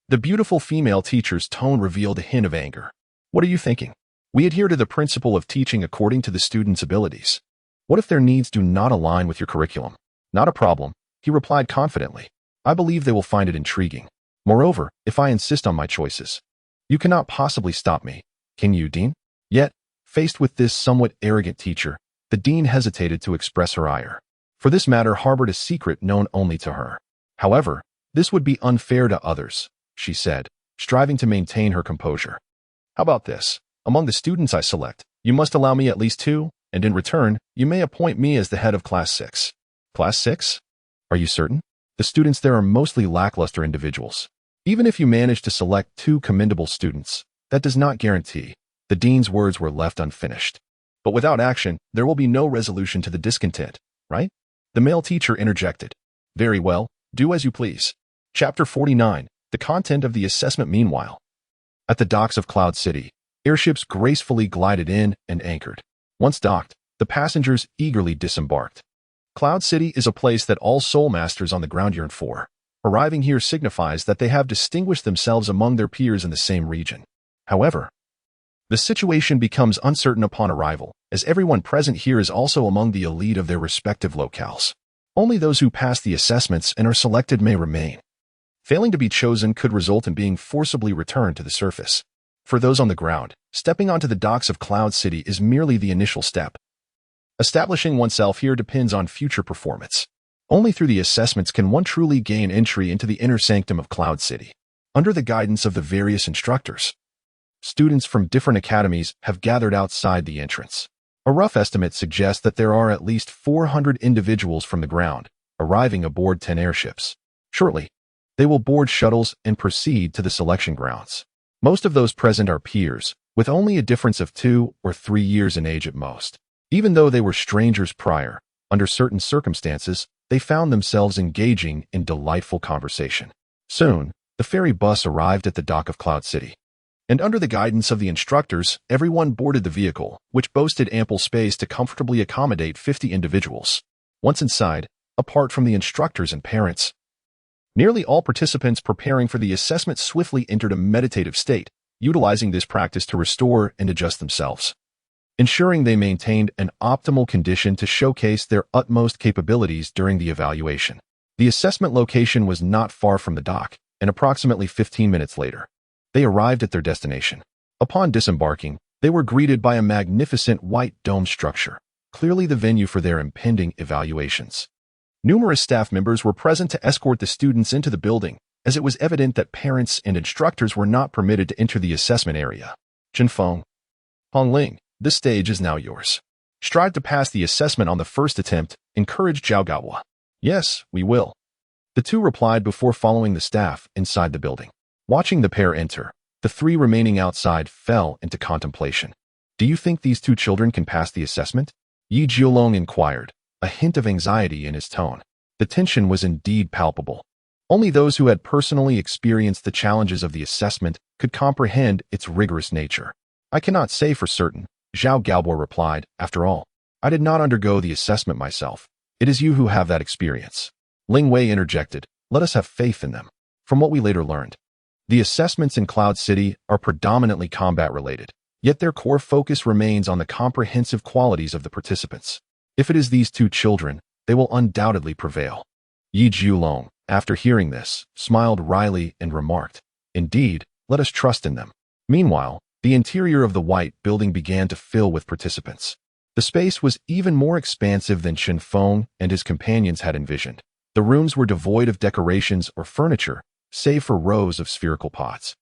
The beautiful female teacher's tone revealed a hint of anger. "What are you thinking? We adhere to the principle of teaching according to the student's abilities. What if their needs do not align with your curriculum?" "Not a problem," he replied confidently. "I believe they will find it intriguing. Moreover, if I insist on my choices, you cannot possibly stop me, can you, Dean?" Yet, faced with this somewhat arrogant teacher, the dean hesitated to express her ire, for this matter harbored a secret known only to her. "However, this would be unfair to others," she said, striving to maintain her composure. "How about this? Among the students I select, you must allow me at least 2, and in return, you may appoint me as the head of Class 6. "Class 6? Are you certain? The students there are mostly lackluster individuals. Even if you manage to select 2 commendable students, that does not guarantee." The dean's words were left unfinished. "But without action, there will be no resolution to the discontent, right?" the male teacher interjected. "Very well, do as you please." Chapter 49, the content of the assessment. Meanwhile, at the docks of Cloud City, airships gracefully glided in and anchored. Once docked, the passengers eagerly disembarked. Cloud City is a place that all soul masters on the ground yearn for. Arriving here signifies that they have distinguished themselves among their peers in the same region. However, The situation becomes uncertain upon arrival, as everyone present here is also among the elite of their respective locales. Only those who pass the assessments and are selected may remain. Failing to be chosen could result in being forcibly returned to the surface. For those on the ground, stepping onto the docks of Cloud City is merely the initial step. Establishing oneself here depends on future performance. Only through the assessments can one truly gain entry into the inner sanctum of Cloud City. Under the guidance of the various instructors, students from different academies have gathered outside the entrance. A rough estimate suggests that there are at least 400 individuals from the ground, arriving aboard 10 airships. Shortly, they will board shuttles and proceed to the selection grounds. Most of those present are peers, with only a difference of 2 or 3 years in age at most. Even though they were strangers prior, under certain circumstances, they found themselves engaging in delightful conversation. Soon, the ferry bus arrived at the dock of Cloud City. And under the guidance of the instructors, everyone boarded the vehicle, which boasted ample space to comfortably accommodate 50 individuals. Once inside, apart from the instructors and parents, nearly all participants preparing for the assessment swiftly entered a meditative state, utilizing this practice to restore and adjust themselves, ensuring they maintained an optimal condition to showcase their utmost capabilities during the evaluation. The assessment location was not far from the dock, and approximately 15 minutes later, they arrived at their destination. Upon disembarking, they were greeted by a magnificent white dome structure, clearly the venue for their impending evaluations. Numerous staff members were present to escort the students into the building, as it was evident that parents and instructors were not permitted to enter the assessment area. Jinfeng, Hongling, this stage is now yours. Strive to pass the assessment on the first attempt, encouraged Zhao Gaohua. Yes, we will. The two replied before following the staff inside the building. Watching the pair enter, the 3 remaining outside fell into contemplation. Do you think these 2 children can pass the assessment? Yi Jiulong inquired, a hint of anxiety in his tone. The tension was indeed palpable. Only those who had personally experienced the challenges of the assessment could comprehend its rigorous nature. I cannot say for certain, Zhao Gaohua replied. After all, I did not undergo the assessment myself. It is you who have that experience. Ling Wei interjected, let us have faith in them. From what we later learned, the assessments in Cloud City are predominantly combat-related, yet their core focus remains on the comprehensive qualities of the participants. If it is these 2 children, they will undoubtedly prevail. Yi Jiulong, after hearing this, smiled wryly and remarked, indeed, let us trust in them. Meanwhile, the interior of the white building began to fill with participants. The space was even more expansive than Chen Feng and his companions had envisioned. The rooms were devoid of decorations or furniture, save for rows of spherical pots.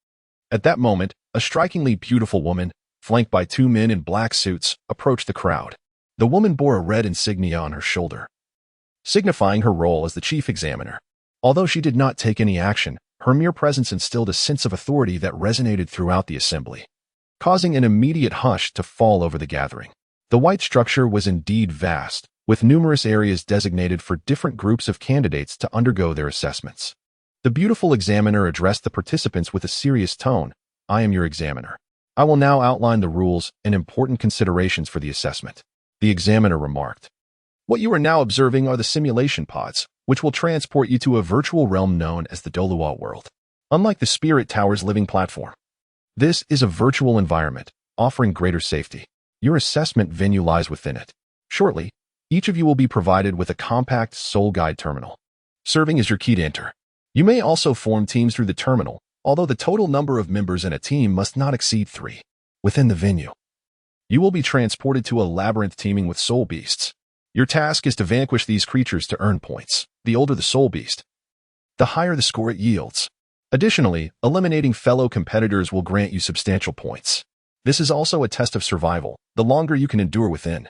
At that moment, a strikingly beautiful woman, flanked by 2 men in black suits, approached the crowd. The woman bore a red insignia on her shoulder, signifying her role as the chief examiner. Although she did not take any action, her mere presence instilled a sense of authority that resonated throughout the assembly, causing an immediate hush to fall over the gathering. The white structure was indeed vast, with numerous areas designated for different groups of candidates to undergo their assessments. The beautiful examiner addressed the participants with a serious tone. I am your examiner. I will now outline the rules and important considerations for the assessment. The examiner remarked, what you are now observing are the simulation pods, which will transport you to a virtual realm known as the Douluo world. Unlike the Spirit Tower's living platform, this is a virtual environment, offering greater safety. Your assessment venue lies within it. Shortly, each of you will be provided with a compact soul guide terminal, serving as your key to enter. You may also form teams through the terminal, although the total number of members in a team must not exceed 3. Within the venue, you will be transported to a labyrinth teeming with soul beasts. Your task is to vanquish these creatures to earn points. The older the soul beast, the higher the score it yields. Additionally, eliminating fellow competitors will grant you substantial points. This is also a test of survival. The longer you can endure within,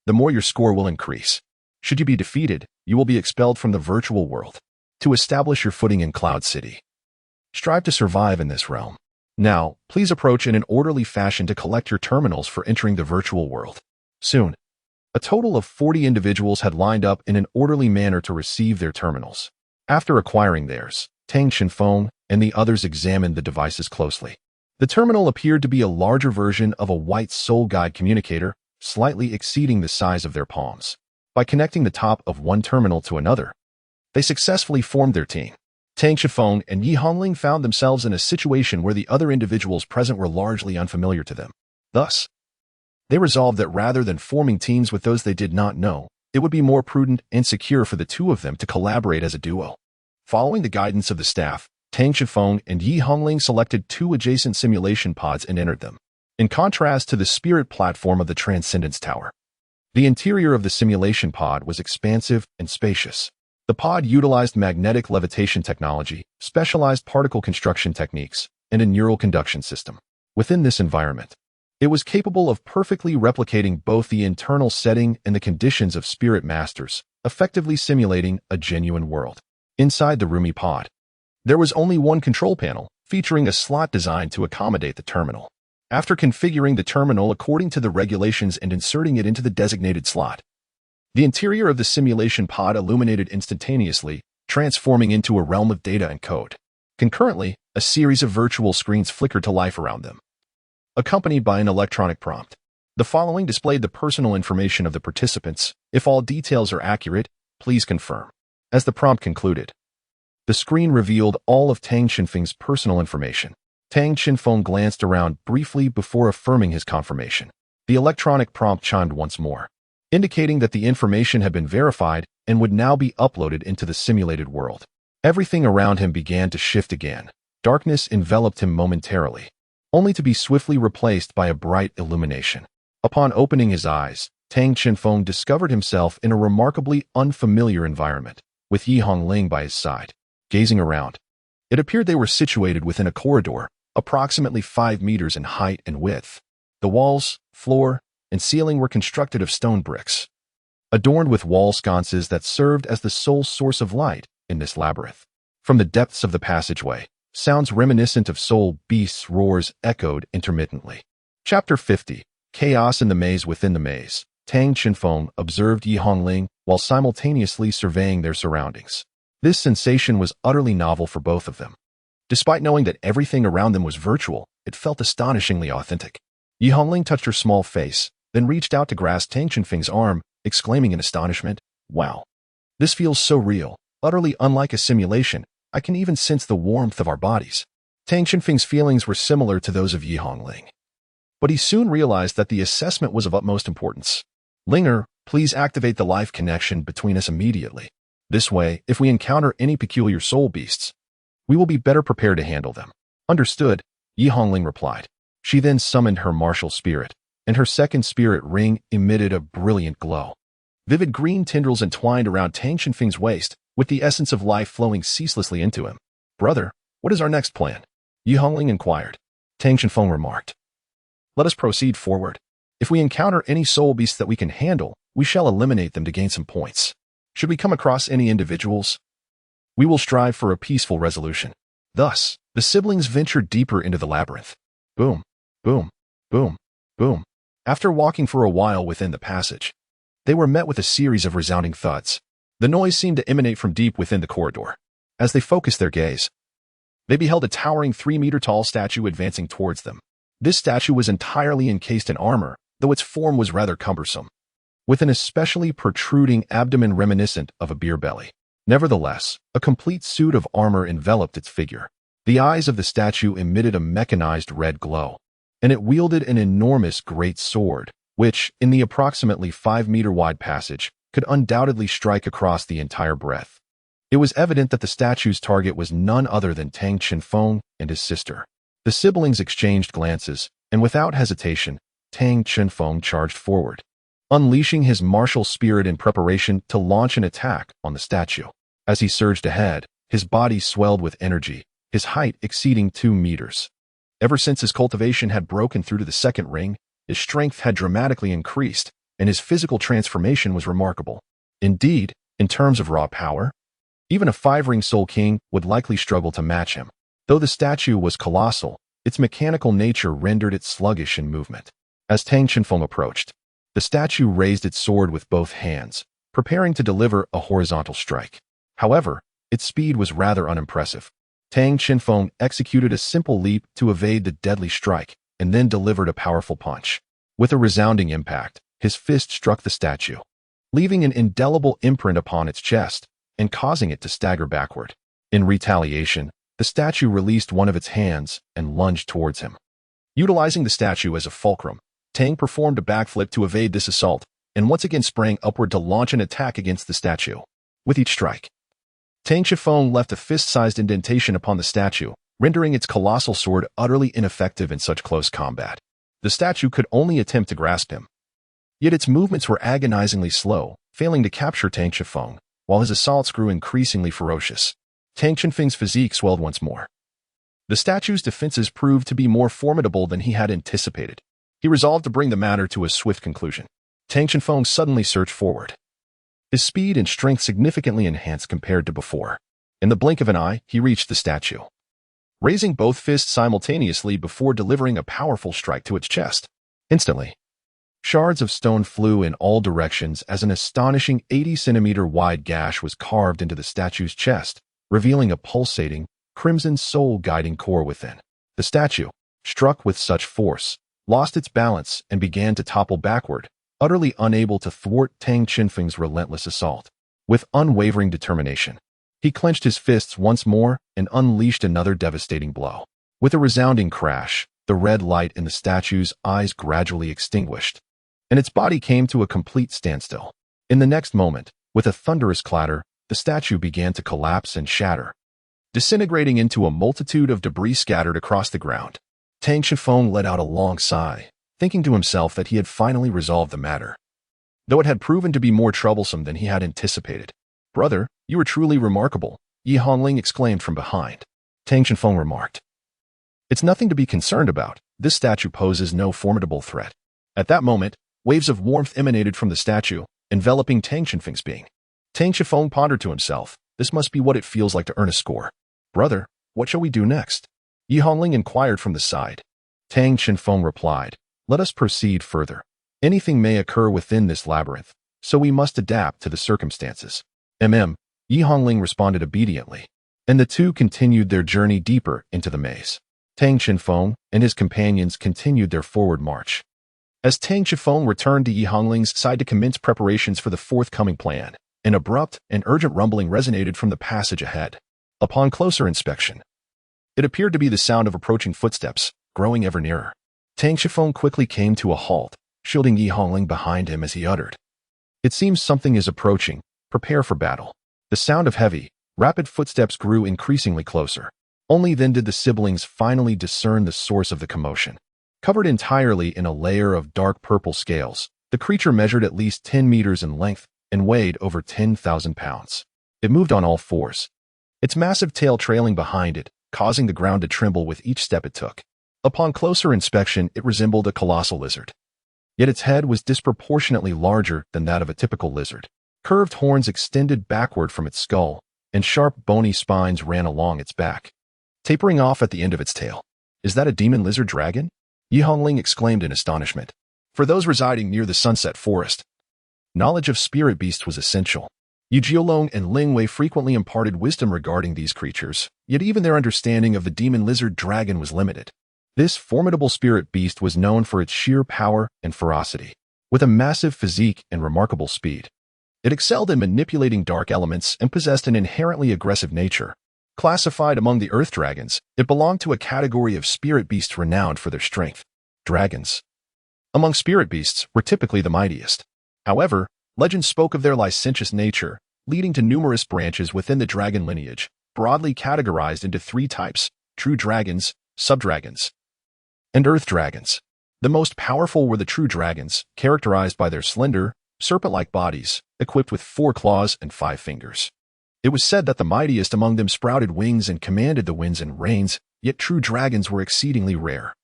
the more your score will increase. Should you be defeated, you will be expelled from the virtual world. To establish your footing in Cloud City, strive to survive in this realm. Now, please approach in an orderly fashion to collect your terminals for entering the virtual world. Soon, a total of 40 individuals had lined up in an orderly manner to receive their terminals. After acquiring theirs, Tang Shenfeng and the others examined the devices closely. The terminal appeared to be a larger version of a white soul guide communicator, slightly exceeding the size of their palms. By connecting the top of one terminal to another, they successfully formed their team. Tang Shifeng and Yi Hongling found themselves in a situation where the other individuals present were largely unfamiliar to them. Thus, they resolved that rather than forming teams with those they did not know, it would be more prudent and secure for the two of them to collaborate as a duo. Following the guidance of the staff, Tang Shifeng and Yi Hongling selected two adjacent simulation pods and entered them. In contrast to the spirit platform of the Transcendence Tower, the interior of the simulation pod was expansive and spacious. The pod utilized magnetic levitation technology, specialized particle construction techniques, and a neural conduction system. Within this environment, it was capable of perfectly replicating both the internal setting and the conditions of spirit masters, effectively simulating a genuine world. Inside the roomy pod, there was only one control panel, featuring a slot designed to accommodate the terminal. After configuring the terminal according to the regulations and inserting it into the designated slot, the interior of the simulation pod illuminated instantaneously, transforming into a realm of data and code. Concurrently, a series of virtual screens flickered to life around them, accompanied by an electronic prompt. The following displayed the personal information of the participants. If all details are accurate, please confirm. As the prompt concluded, the screen revealed all of Tang Xinfeng's personal information. Tang Xinfeng glanced around briefly before affirming his confirmation. The electronic prompt chimed once more, indicating that the information had been verified and would now be uploaded into the simulated world. Everything around him began to shift again. Darkness enveloped him momentarily, only to be swiftly replaced by a bright illumination. Upon opening his eyes, Tang Xinfeng discovered himself in a remarkably unfamiliar environment, with Yi Hongling by his side. Gazing around, it appeared they were situated within a corridor, approximately 5 meters in height and width. The walls, floor, and ceiling were constructed of stone bricks, adorned with wall sconces that served as the sole source of light in this labyrinth. From the depths of the passageway, sounds reminiscent of soul beasts' roars echoed intermittently. Chapter 50. Chaos in the Maze Within the Maze. Tang Xinfeng observed Yi Hongling while simultaneously surveying their surroundings. This sensation was utterly novel for both of them. Despite knowing that everything around them was virtual, it felt astonishingly authentic. Yi Hongling touched her small face, then reached out to grasp Tang Xinfeng's arm, exclaiming in astonishment, "Wow! This feels so real, utterly unlike a simulation. I can even sense the warmth of our bodies." Tang Xinfeng's feelings were similar to those of Yi Hongling, but he soon realized that the assessment was of utmost importance. "Linger, please activate the life connection between us immediately. This way, if we encounter any peculiar soul beasts, we will be better prepared to handle them." "Understood," Yi Hongling replied. She then summoned her martial spirit, and her second spirit ring emitted a brilliant glow. Vivid green tendrils entwined around Tang Xinfeng's waist, with the essence of life flowing ceaselessly into him. "Brother, what is our next plan?" Yi Hongling inquired. Tang Xinfeng remarked, "Let us proceed forward. If we encounter any soul beasts that we can handle, we shall eliminate them to gain some points. Should we come across any individuals, we will strive for a peaceful resolution." Thus, the siblings ventured deeper into the labyrinth. Boom, boom, boom, boom. After walking for a while within the passage, they were met with a series of resounding thuds. The noise seemed to emanate from deep within the corridor. As they focused their gaze, they beheld a towering 3-meter-tall statue advancing towards them. This statue was entirely encased in armor, though its form was rather cumbersome, with an especially protruding abdomen reminiscent of a beer belly. Nevertheless, a complete suit of armor enveloped its figure. The eyes of the statue emitted a mechanized red glow, and it wielded an enormous great sword, which, in the approximately 5-meter-wide passage, could undoubtedly strike across the entire breadth. It was evident that the statue's target was none other than Tang Xinfeng and his sister. The siblings exchanged glances, and without hesitation, Tang Xinfeng charged forward, unleashing his martial spirit in preparation to launch an attack on the statue. As he surged ahead, his body swelled with energy, his height exceeding 2 meters. Ever since his cultivation had broken through to the second ring, his strength had dramatically increased, and his physical transformation was remarkable. Indeed, in terms of raw power, even a 5-ring Soul King would likely struggle to match him. Though the statue was colossal, its mechanical nature rendered it sluggish in movement. As Tang Xinfeng approached, the statue raised its sword with both hands, preparing to deliver a horizontal strike. However, its speed was rather unimpressive. Tang Xinfeng executed a simple leap to evade the deadly strike, and then delivered a powerful punch. With a resounding impact, his fist struck the statue, leaving an indelible imprint upon its chest and causing it to stagger backward. In retaliation, the statue released one of its hands and lunged towards him. Utilizing the statue as a fulcrum, Tang performed a backflip to evade this assault, and once again sprang upward to launch an attack against the statue. With each strike, Tang Shifeng left a fist-sized indentation upon the statue, rendering its colossal sword utterly ineffective in such close combat. The statue could only attempt to grasp him. Yet its movements were agonizingly slow, failing to capture Tang Shifeng, while his assaults grew increasingly ferocious. Tang Qinfeng's physique swelled once more. The statue's defenses proved to be more formidable than he had anticipated. He resolved to bring the matter to a swift conclusion. Tang Qinfeng suddenly surged forward. His speed and strength significantly enhanced compared to before. In the blink of an eye, he reached the statue, raising both fists simultaneously before delivering a powerful strike to its chest. Instantly, shards of stone flew in all directions as an astonishing 80-centimeter wide gash was carved into the statue's chest, revealing a pulsating, crimson soul-guiding core within. The statue, struck with such force, lost its balance and began to topple backward, utterly unable to thwart Tang Qinfeng's relentless assault. With unwavering determination, he clenched his fists once more and unleashed another devastating blow. With a resounding crash, the red light in the statue's eyes gradually extinguished, and its body came to a complete standstill. In the next moment, with a thunderous clatter, the statue began to collapse and shatter, disintegrating into a multitude of debris scattered across the ground. Tang Shifeng let out a long sigh, thinking to himself that he had finally resolved the matter, though it had proven to be more troublesome than he had anticipated. "Brother, you are truly remarkable," Yi Hongling exclaimed from behind. Tang Shifeng remarked, "It's nothing to be concerned about. This statue poses no formidable threat." At that moment, waves of warmth emanated from the statue, enveloping Tang Qinfeng's being. Tang Shifeng pondered to himself, "This must be what it feels like to earn a score." "Brother, what shall we do next?" Yi Hongling inquired from the side. Tang Qinfeng replied, "Let us proceed further. Anything may occur within this labyrinth, so we must adapt to the circumstances." Yi Hongling responded obediently, and the two continued their journey deeper into the maze. Tang Qinfeng and his companions continued their forward march. As Tang Qinfeng returned to Yi Hongling's side to commence preparations for the forthcoming plan, an abrupt and urgent rumbling resonated from the passage ahead. Upon closer inspection, it appeared to be the sound of approaching footsteps, growing ever nearer. Tang Qinfeng quickly came to a halt, shielding Yi Hongling behind him as he uttered, "It seems something is approaching. Prepare for battle." The sound of heavy, rapid footsteps grew increasingly closer. Only then did the siblings finally discern the source of the commotion. Covered entirely in a layer of dark purple scales, the creature measured at least 10 meters in length and weighed over 10,000 pounds. It moved on all fours, its massive tail trailing behind it, causing the ground to tremble with each step it took. Upon closer inspection, it resembled a colossal lizard. Yet its head was disproportionately larger than that of a typical lizard. Curved horns extended backward from its skull, and sharp bony spines ran along its back, tapering off at the end of its tail. "Is that a demon lizard dragon?" Yi Hongling exclaimed in astonishment. For those residing near the Sunset Forest, knowledge of spirit beasts was essential. Yu Jiolong and Ling Wei frequently imparted wisdom regarding these creatures, yet even their understanding of the demon lizard dragon was limited. This formidable spirit beast was known for its sheer power and ferocity. With a massive physique and remarkable speed, it excelled in manipulating dark elements and possessed an inherently aggressive nature. Classified among the earth dragons, it belonged to a category of spirit beasts renowned for their strength. Dragons, among spirit beasts, were typically the mightiest. However, legend spoke of their licentious nature, leading to numerous branches within the dragon lineage, broadly categorized into three types: true dragons, subdragons, and earth dragons. The most powerful were the true dragons, characterized by their slender, serpent-like bodies, equipped with 4 claws and 5 fingers. It was said that the mightiest among them sprouted wings and commanded the winds and rains, yet true dragons were exceedingly rare.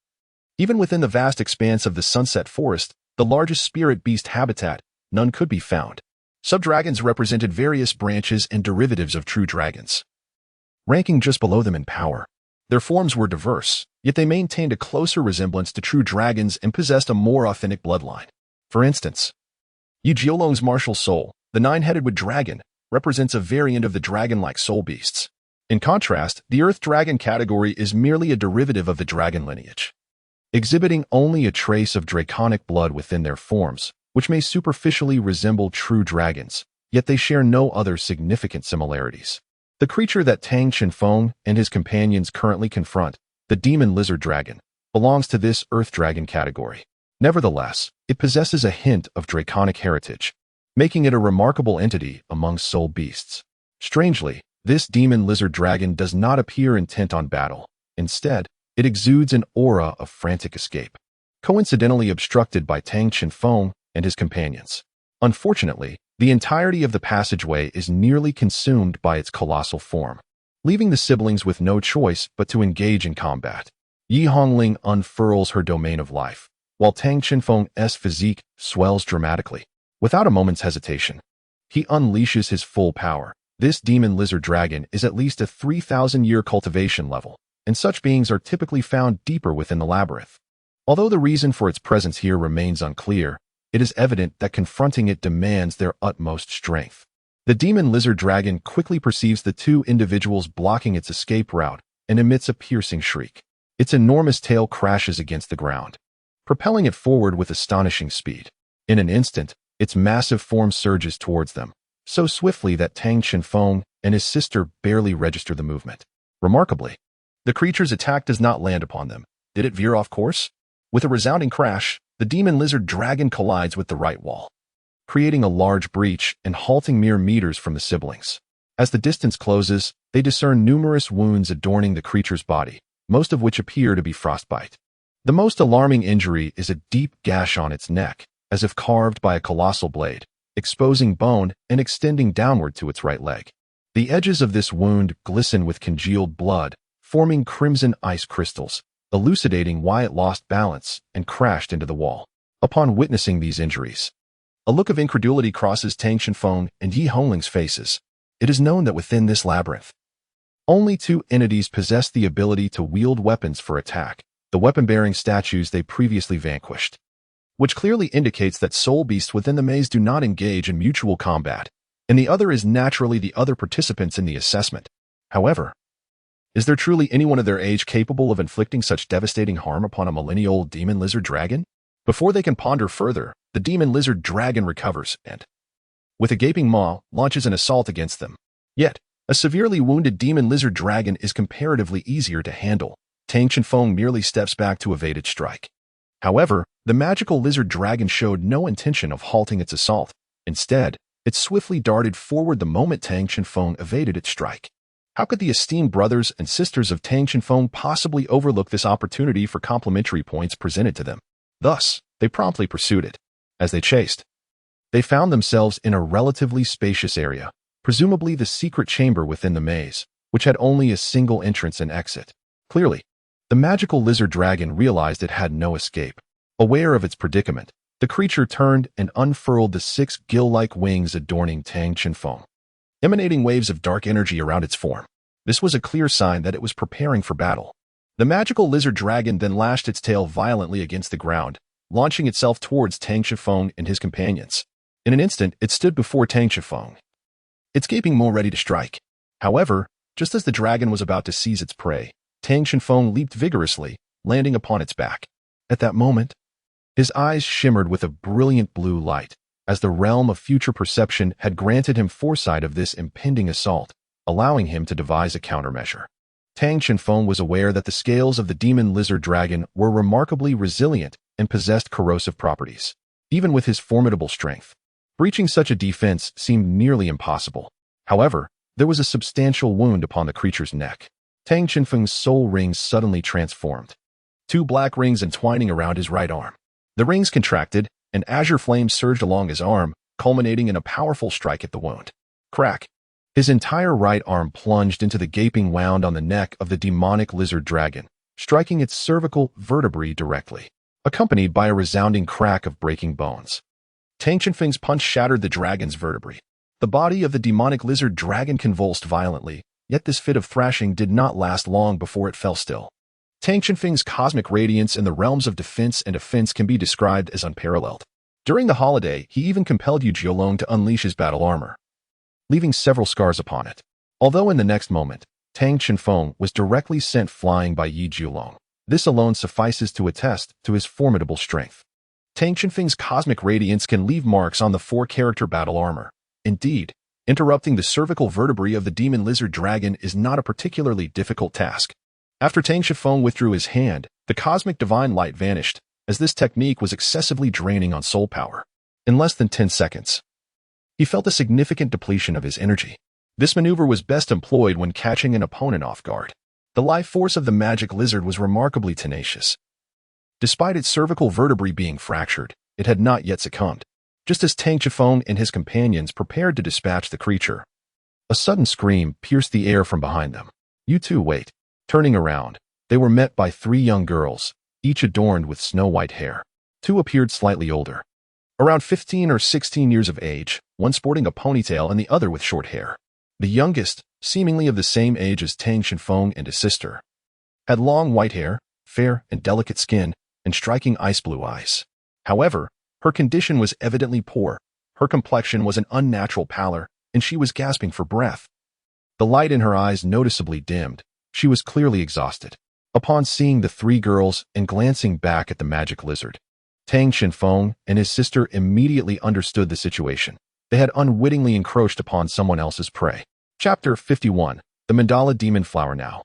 Even within the vast expanse of the Sunset Forest, the largest spirit beast habitat, none could be found. Subdragons represented various branches and derivatives of true dragons, ranking just below them in power. Their forms were diverse, yet they maintained a closer resemblance to true dragons and possessed a more authentic bloodline. For instance, Yu Jiolong's martial soul, the 9-headed wood dragon, represents a variant of the dragon-like soul beasts. In contrast, the earth dragon category is merely a derivative of the dragon lineage, exhibiting only a trace of draconic blood within their forms, which may superficially resemble true dragons, yet they share no other significant similarities. The creature that Tang Qinfeng and his companions currently confront, the demon lizard dragon, belongs to this earth dragon category. Nevertheless, it possesses a hint of draconic heritage, making it a remarkable entity among soul beasts. Strangely, this demon lizard dragon does not appear intent on battle. Instead, it exudes an aura of frantic escape, coincidentally obstructed by Tang Qinfeng and his companions. Unfortunately, the entirety of the passageway is nearly consumed by its colossal form, leaving the siblings with no choice but to engage in combat. Yi Hongling unfurls her domain of life, while Tang Qinfeng's physique swells dramatically. Without a moment's hesitation, he unleashes his full power. This demon lizard dragon is at least a 3,000-year cultivation level, and such beings are typically found deeper within the labyrinth. Although the reason for its presence here remains unclear, it is evident that confronting it demands their utmost strength. The demon lizard dragon quickly perceives the two individuals blocking its escape route and emits a piercing shriek. Its enormous tail crashes against the ground, propelling it forward with astonishing speed. In an instant, its massive form surges towards them, so swiftly that Tang Qinfeng and his sister barely register the movement. Remarkably, the creature's attack does not land upon them. Did it veer off course? With a resounding crash, the demon lizard dragon collides with the right wall, creating a large breach and halting mere meters from the siblings. As the distance closes, they discern numerous wounds adorning the creature's body, most of which appear to be frostbite. The most alarming injury is a deep gash on its neck, as if carved by a colossal blade, exposing bone and extending downward to its right leg. The edges of this wound glisten with congealed blood, forming crimson ice crystals, elucidating why it lost balance and crashed into the wall. Upon witnessing these injuries, a look of incredulity crosses Tang Qinfeng and Yi Hongling's faces. It is known that within this labyrinth, only two entities possess the ability to wield weapons for attack, the weapon-bearing statues they previously vanquished, which clearly indicates that soul beasts within the maze do not engage in mutual combat, and the other is naturally the other participants in the assessment. However, is there truly anyone of their age capable of inflicting such devastating harm upon a millennial demon lizard dragon? Before they can ponder further, the demon lizard dragon recovers and, with a gaping maw, launches an assault against them. Yet, a severely wounded demon lizard dragon is comparatively easier to handle. Tang Qinfeng merely steps back to evade its strike. However, the magical lizard dragon showed no intention of halting its assault. Instead, it swiftly darted forward the moment Tang Qinfeng evaded its strike. How could the esteemed brothers and sisters of Tang Qinfeng possibly overlook this opportunity for complimentary points presented to them? Thus, they promptly pursued it. As they chased, they found themselves in a relatively spacious area, presumably the secret chamber within the maze, which had only a single entrance and exit. Clearly, the magical lizard dragon realized it had no escape. Aware of its predicament, the creature turned and unfurled the 6 gill-like wings adorning Tang Qinfeng, emanating waves of dark energy around its form. This was a clear sign that it was preparing for battle. The magical lizard dragon then lashed its tail violently against the ground, launching itself towards Tang Qinfeng and his companions. In an instant, it stood before Tang Qinfeng, its gaping maw ready to strike. However, just as the dragon was about to seize its prey, Tang Qinfeng leaped vigorously, landing upon its back. At that moment, his eyes shimmered with a brilliant blue light, as the realm of future perception had granted him foresight of this impending assault, allowing him to devise a countermeasure. Tang Qinfeng was aware that the scales of the demon lizard dragon were remarkably resilient and possessed corrosive properties. Even with his formidable strength, breaching such a defense seemed nearly impossible. However, there was a substantial wound upon the creature's neck. Tang Qinfeng's soul rings suddenly transformed, 2 black rings entwining around his right arm. The rings contracted, and azure flames surged along his arm, culminating in a powerful strike at the wound. Crack! His entire right arm plunged into the gaping wound on the neck of the demonic lizard dragon, striking its cervical vertebrae directly, accompanied by a resounding crack of breaking bones. Tang Qinfeng's punch shattered the dragon's vertebrae. The body of the demonic lizard dragon convulsed violently, yet this fit of thrashing did not last long before it fell still. Tang Qinfeng's cosmic radiance in the realms of defense and offense can be described as unparalleled. During the holiday, he even compelled Yunzong to unleash his battle armor, leaving several scars upon it. Although in the next moment, Tang Qinfeng was directly sent flying by Yunzong. This alone suffices to attest to his formidable strength. Tang Qinfeng's cosmic radiance can leave marks on the 4-character battle armor. Indeed, Interrupting the cervical vertebrae of the demon lizard dragon is not a particularly difficult task. After Tang Shifeng withdrew his hand, the cosmic divine light vanished, as this technique was excessively draining on soul power. In less than 10 seconds, he felt a significant depletion of his energy. This maneuver was best employed when catching an opponent off guard. The life force of the magic lizard was remarkably tenacious. Despite its cervical vertebrae being fractured, it had not yet succumbed. Just as Tang Shifeng and his companions prepared to dispatch the creature, a sudden scream pierced the air from behind them. "You too, wait." Turning around, they were met by 3 young girls, each adorned with snow-white hair. 2 appeared slightly older, around 15 or 16 years of age, one sporting a ponytail and the other with short hair. The youngest, seemingly of the same age as Tang Shifeng and his sister, had long white hair, fair and delicate skin, and striking ice-blue eyes. However, her condition was evidently poor. Her complexion was an unnatural pallor, and she was gasping for breath. The light in her eyes noticeably dimmed. She was clearly exhausted. Upon seeing the 3 girls and glancing back at the magic lizard, Tang Shifeng and his sister immediately understood the situation. They had unwittingly encroached upon someone else's prey. Chapter 51. The Mandala Demon Flower Now.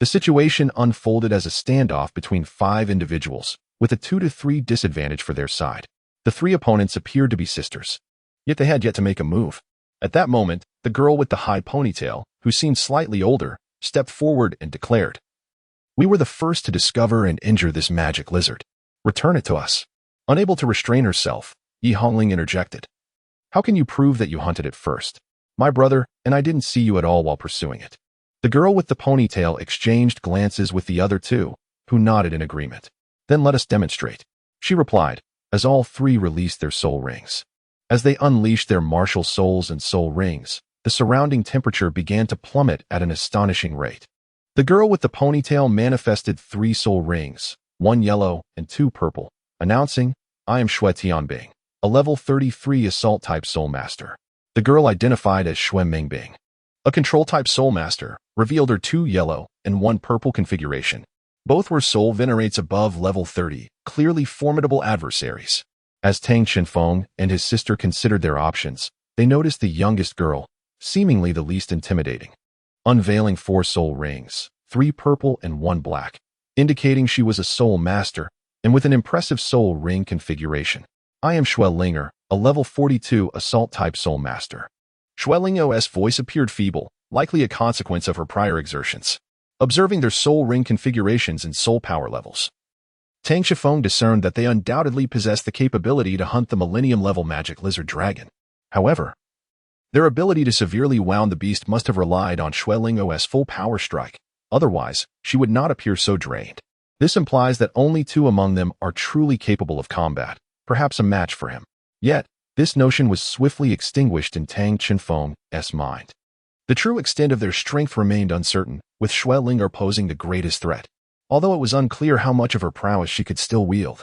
The situation unfolded as a standoff between 5 individuals, with a 2 to 3 disadvantage for their side. The 3 opponents appeared to be sisters, yet they had yet to make a move. At that moment, the girl with the high ponytail, who seemed slightly older, stepped forward and declared, "We were the first to discover and injure this magic lizard. Return it to us." Unable to restrain herself, Yi Hongling interjected, "How can you prove that you hunted it first? My brother and I didn't see you at all while pursuing it." The girl with the ponytail exchanged glances with the other 2, who nodded in agreement. "Then let us demonstrate," she replied, as all 3 released their soul rings. As they unleashed their martial souls and soul rings, the surrounding temperature began to plummet at an astonishing rate. The girl with the ponytail manifested 3 soul rings, 1 yellow and 2 purple, announcing, "I am Xue Tianbing, a level 33 assault-type soul master." The girl identified as Xue Mingbing, a control-type soul master, revealed her 2 yellow and 1 purple configuration. Both were soul venerates above level 30, clearly formidable adversaries. As Tang Shifeng and his sister considered their options, they noticed the youngest girl, seemingly the least intimidating, unveiling 4 soul rings, 3 purple and 1 black, indicating she was a soul master, and with an impressive soul ring configuration. "I am Xue Linger, a level 42 assault-type soul master." Xue Ling's voice appeared feeble, likely a consequence of her prior exertions. Observing their soul ring configurations and soul power levels, Tang Shifeng discerned that they undoubtedly possessed the capability to hunt the Millennium-level magic lizard dragon. However, their ability to severely wound the beast must have relied on Xue Ling's full power strike. Otherwise, she would not appear so drained. This implies that only 2 among them are truly capable of combat, perhaps a match for him. Yet, this notion was swiftly extinguished in Tang Shifeng's mind. The true extent of their strength remained uncertain, with Xue Linger posing the greatest threat. Although it was unclear how much of her prowess she could still wield,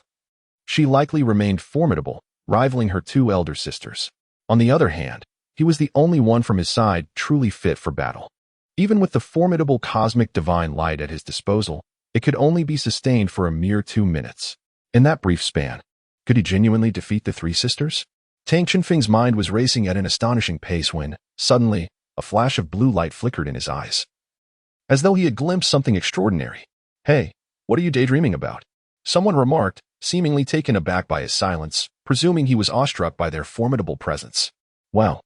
she likely remained formidable, rivaling her 2 elder sisters. On the other hand, he was the only one from his side truly fit for battle. Even with the formidable cosmic divine light at his disposal, it could only be sustained for a mere 2 minutes. In that brief span, could he genuinely defeat the 3 sisters? Tang Shifeng's mind was racing at an astonishing pace when, suddenly, a flash of blue light flickered in his eyes, as though he had glimpsed something extraordinary. "Hey, what are you daydreaming about?" someone remarked, seemingly taken aback by his silence, presuming he was awestruck by their formidable presence. "Well,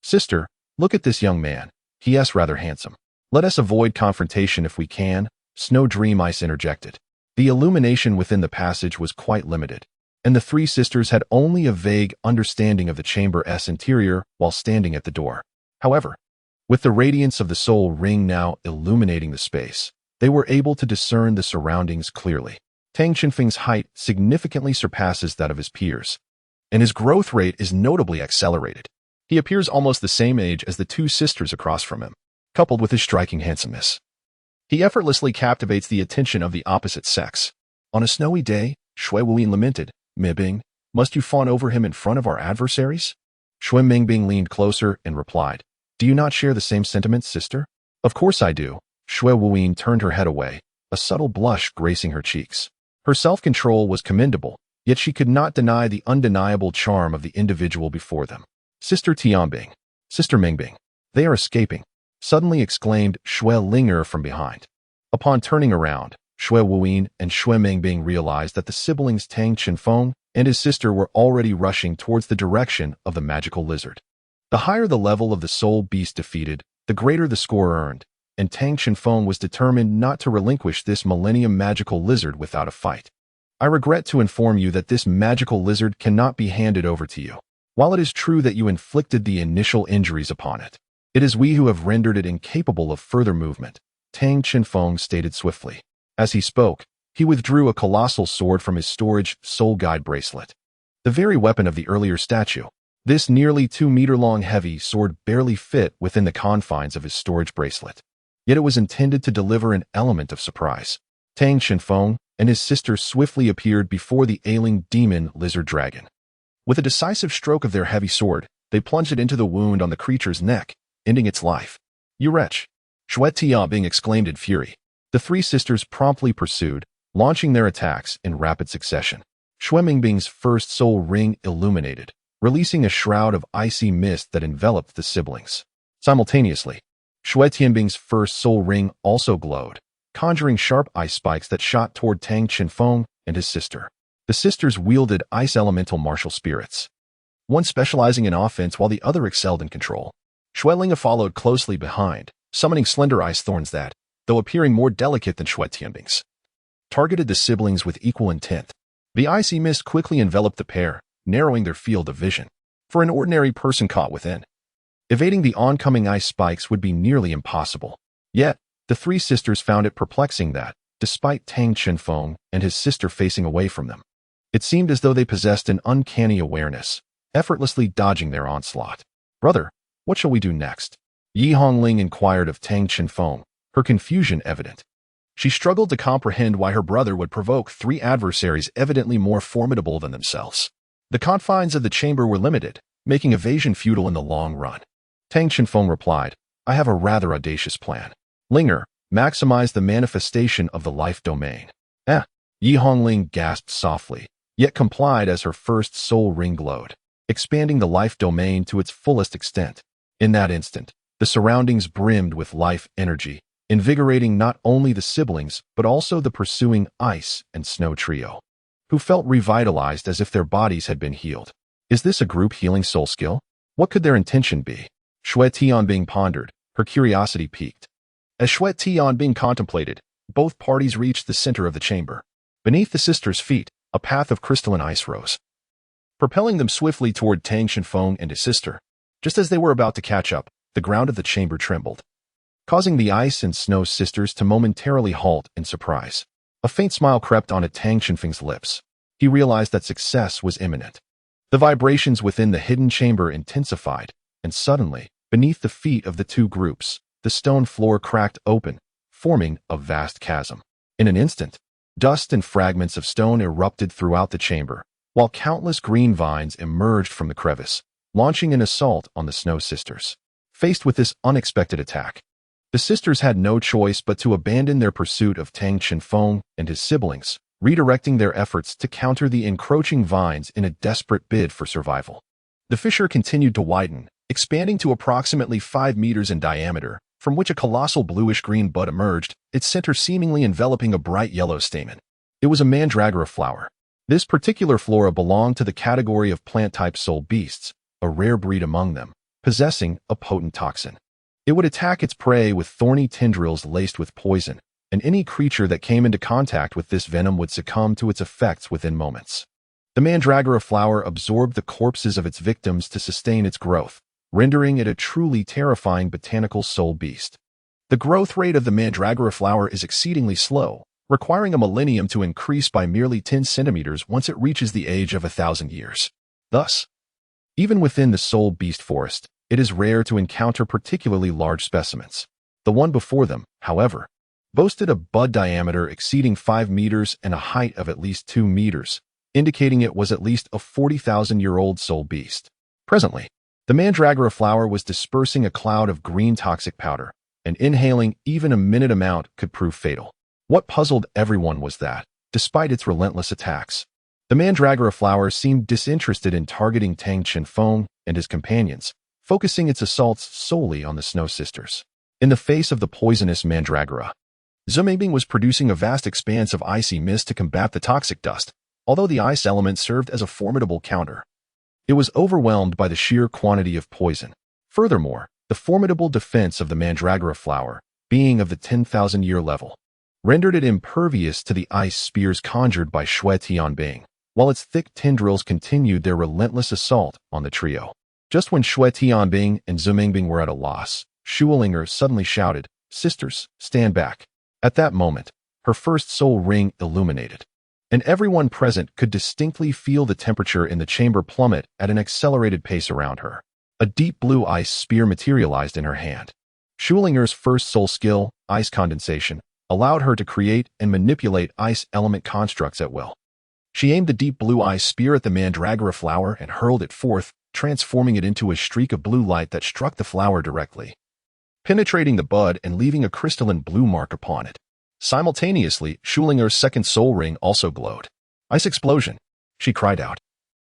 sister, look at this young man. He is rather handsome. Let us avoid confrontation if we can," Snow Dream Ice interjected. The illumination within the passage was quite limited, and the 3 sisters had only a vague understanding of the chamber's interior while standing at the door. However, with the radiance of the soul ring now illuminating the space, they were able to discern the surroundings clearly. Tang Shifeng's height significantly surpasses that of his peers, and his growth rate is notably accelerated. He appears almost the same age as the 2 sisters across from him, coupled with his striking handsomeness. He effortlessly captivates the attention of the opposite sex. On a snowy day, Xue Wuyin lamented, "Mibing, must you fawn over him in front of our adversaries?" Xue Mingbing leaned closer and replied, "Do you not share the same sentiments, sister?" "Of course I do." Xue Wuyin turned her head away, a subtle blush gracing her cheeks. Her self-control was commendable, yet she could not deny the undeniable charm of the individual before them. "Sister Tianbing, Sister Mingbing, they are escaping, suddenly exclaimed Xue Linger from behind. Upon turning around, Xue Wuyin and Xue Mingbing realized that the siblings Tang Qinfeng and his sister were already rushing towards the direction of the magical lizard. The higher the level of the soul beast defeated, the greater the score earned, and Tang Qinfeng was determined not to relinquish this millennium magical lizard without a fight. I regret to inform you that this magical lizard cannot be handed over to you. While it is true that you inflicted the initial injuries upon it, it is we who have rendered it incapable of further movement, Tang Qinfeng stated swiftly. As he spoke, he withdrew a colossal sword from his storage soul guide bracelet. The very weapon of the earlier statue, this nearly 2-meter-long heavy sword barely fit within the confines of his storage bracelet. Yet it was intended to deliver an element of surprise. Tang Qinfeng and his sister swiftly appeared before the ailing demon lizard dragon. With a decisive stroke of their heavy sword, they plunged it into the wound on the creature's neck, ending its life. You wretch! Xue Tianbing exclaimed in fury. The three sisters promptly pursued, launching their attacks in rapid succession. Xue Mingbing's first soul ring illuminated, releasing a shroud of icy mist that enveloped the siblings. Simultaneously, Xue Tianbing's first soul ring also glowed, conjuring sharp ice spikes that shot toward Tang Qinfeng and his sister. The sisters wielded ice elemental martial spirits, one specializing in offense while the other excelled in control. Xue Linga followed closely behind, summoning slender ice thorns that, though appearing more delicate than Xue Tianbing's, targeted the siblings with equal intent. The icy mist quickly enveloped the pair, narrowing their field of vision. For an ordinary person caught within, evading the oncoming ice spikes would be nearly impossible. Yet, the three sisters found it perplexing that, despite Tang Qinfeng and his sister facing away from them, it seemed as though they possessed an uncanny awareness, effortlessly dodging their onslaught. Brother, what shall we do next? Yi Hongling inquired of Tang Qinfeng, her confusion evident. She struggled to comprehend why her brother would provoke three adversaries evidently more formidable than themselves. The confines of the chamber were limited, making evasion futile in the long run. Tang Qinfeng replied, I have a rather audacious plan. Linger, maximize the manifestation of the life domain. Yi Hongling gasped softly, yet complied as her first soul ring glowed, expanding the life domain to its fullest extent. In that instant, the surroundings brimmed with life energy, invigorating not only the siblings but also the pursuing ice and snow trio, who felt revitalized as if their bodies had been healed. Is this a group healing soul skill? What could their intention be? Xue Tianbing pondered, her curiosity piqued. As Xue Tianbing contemplated, both parties reached the center of the chamber. Beneath the sisters' feet, a path of crystalline ice rose, propelling them swiftly toward Tang Qinfeng and his sister. Just as they were about to catch up, the ground of the chamber trembled, causing the ice and snow sisters to momentarily halt in surprise. A faint smile crept onto Tang Qinfeng's lips. He realized that success was imminent. The vibrations within the hidden chamber intensified, and suddenly, beneath the feet of the two groups, the stone floor cracked open, forming a vast chasm. In an instant, dust and fragments of stone erupted throughout the chamber, while countless green vines emerged from the crevice, launching an assault on the Snow Sisters. Faced with this unexpected attack, the sisters had no choice but to abandon their pursuit of Tang Qinfeng and his siblings, redirecting their efforts to counter the encroaching vines in a desperate bid for survival. The fissure continued to widen, expanding to approximately 5 meters in diameter, from which a colossal bluish-green bud emerged, its center seemingly enveloping a bright yellow stamen. It was a mandragora flower. This particular flora belonged to the category of plant-type soul beasts, a rare breed among them, possessing a potent toxin. It would attack its prey with thorny tendrils laced with poison, and any creature that came into contact with this venom would succumb to its effects within moments. The mandragora flower absorbed the corpses of its victims to sustain its growth, rendering it a truly terrifying botanical soul beast. The growth rate of the mandragora flower is exceedingly slow, requiring a millennium to increase by merely 10 centimeters once it reaches the age of 1,000 years. Thus, even within the soul beast forest, it is rare to encounter particularly large specimens. The one before them, however, boasted a bud diameter exceeding 5 meters and a height of at least 2 meters, indicating it was at least a 40,000-year-old soul beast. Presently, the mandragora flower was dispersing a cloud of green toxic powder, and inhaling even a minute amount could prove fatal. What puzzled everyone was that, despite its relentless attacks, the mandragora flower seemed disinterested in targeting Tang Qinfeng and his companions, focusing its assaults solely on the Snow Sisters. In the face of the poisonous mandragora, Zumeingbing was producing a vast expanse of icy mist to combat the toxic dust, although the ice element served as a formidable counter. It was overwhelmed by the sheer quantity of poison. Furthermore, the formidable defense of the mandragora flower, being of the 10,000-year level, rendered it impervious to the ice spears conjured by Shui Tianbing, while its thick tendrils continued their relentless assault on the trio. Just when Shui Tianbing and Zumeingbing were at a loss, Shuolinger suddenly shouted, "Sisters, stand back." At that moment, her first soul ring illuminated, and everyone present could distinctly feel the temperature in the chamber plummet at an accelerated pace around her. A deep blue ice spear materialized in her hand. Shuolinger's first soul skill, ice condensation, allowed her to create and manipulate ice element constructs at will. She aimed the deep blue ice spear at the mandragora flower and hurled it forth, transforming it into a streak of blue light that struck the flower directly, penetrating the bud and leaving a crystalline blue mark upon it. Simultaneously, Schulinger's second soul ring also glowed. "Ice explosion!" she cried out,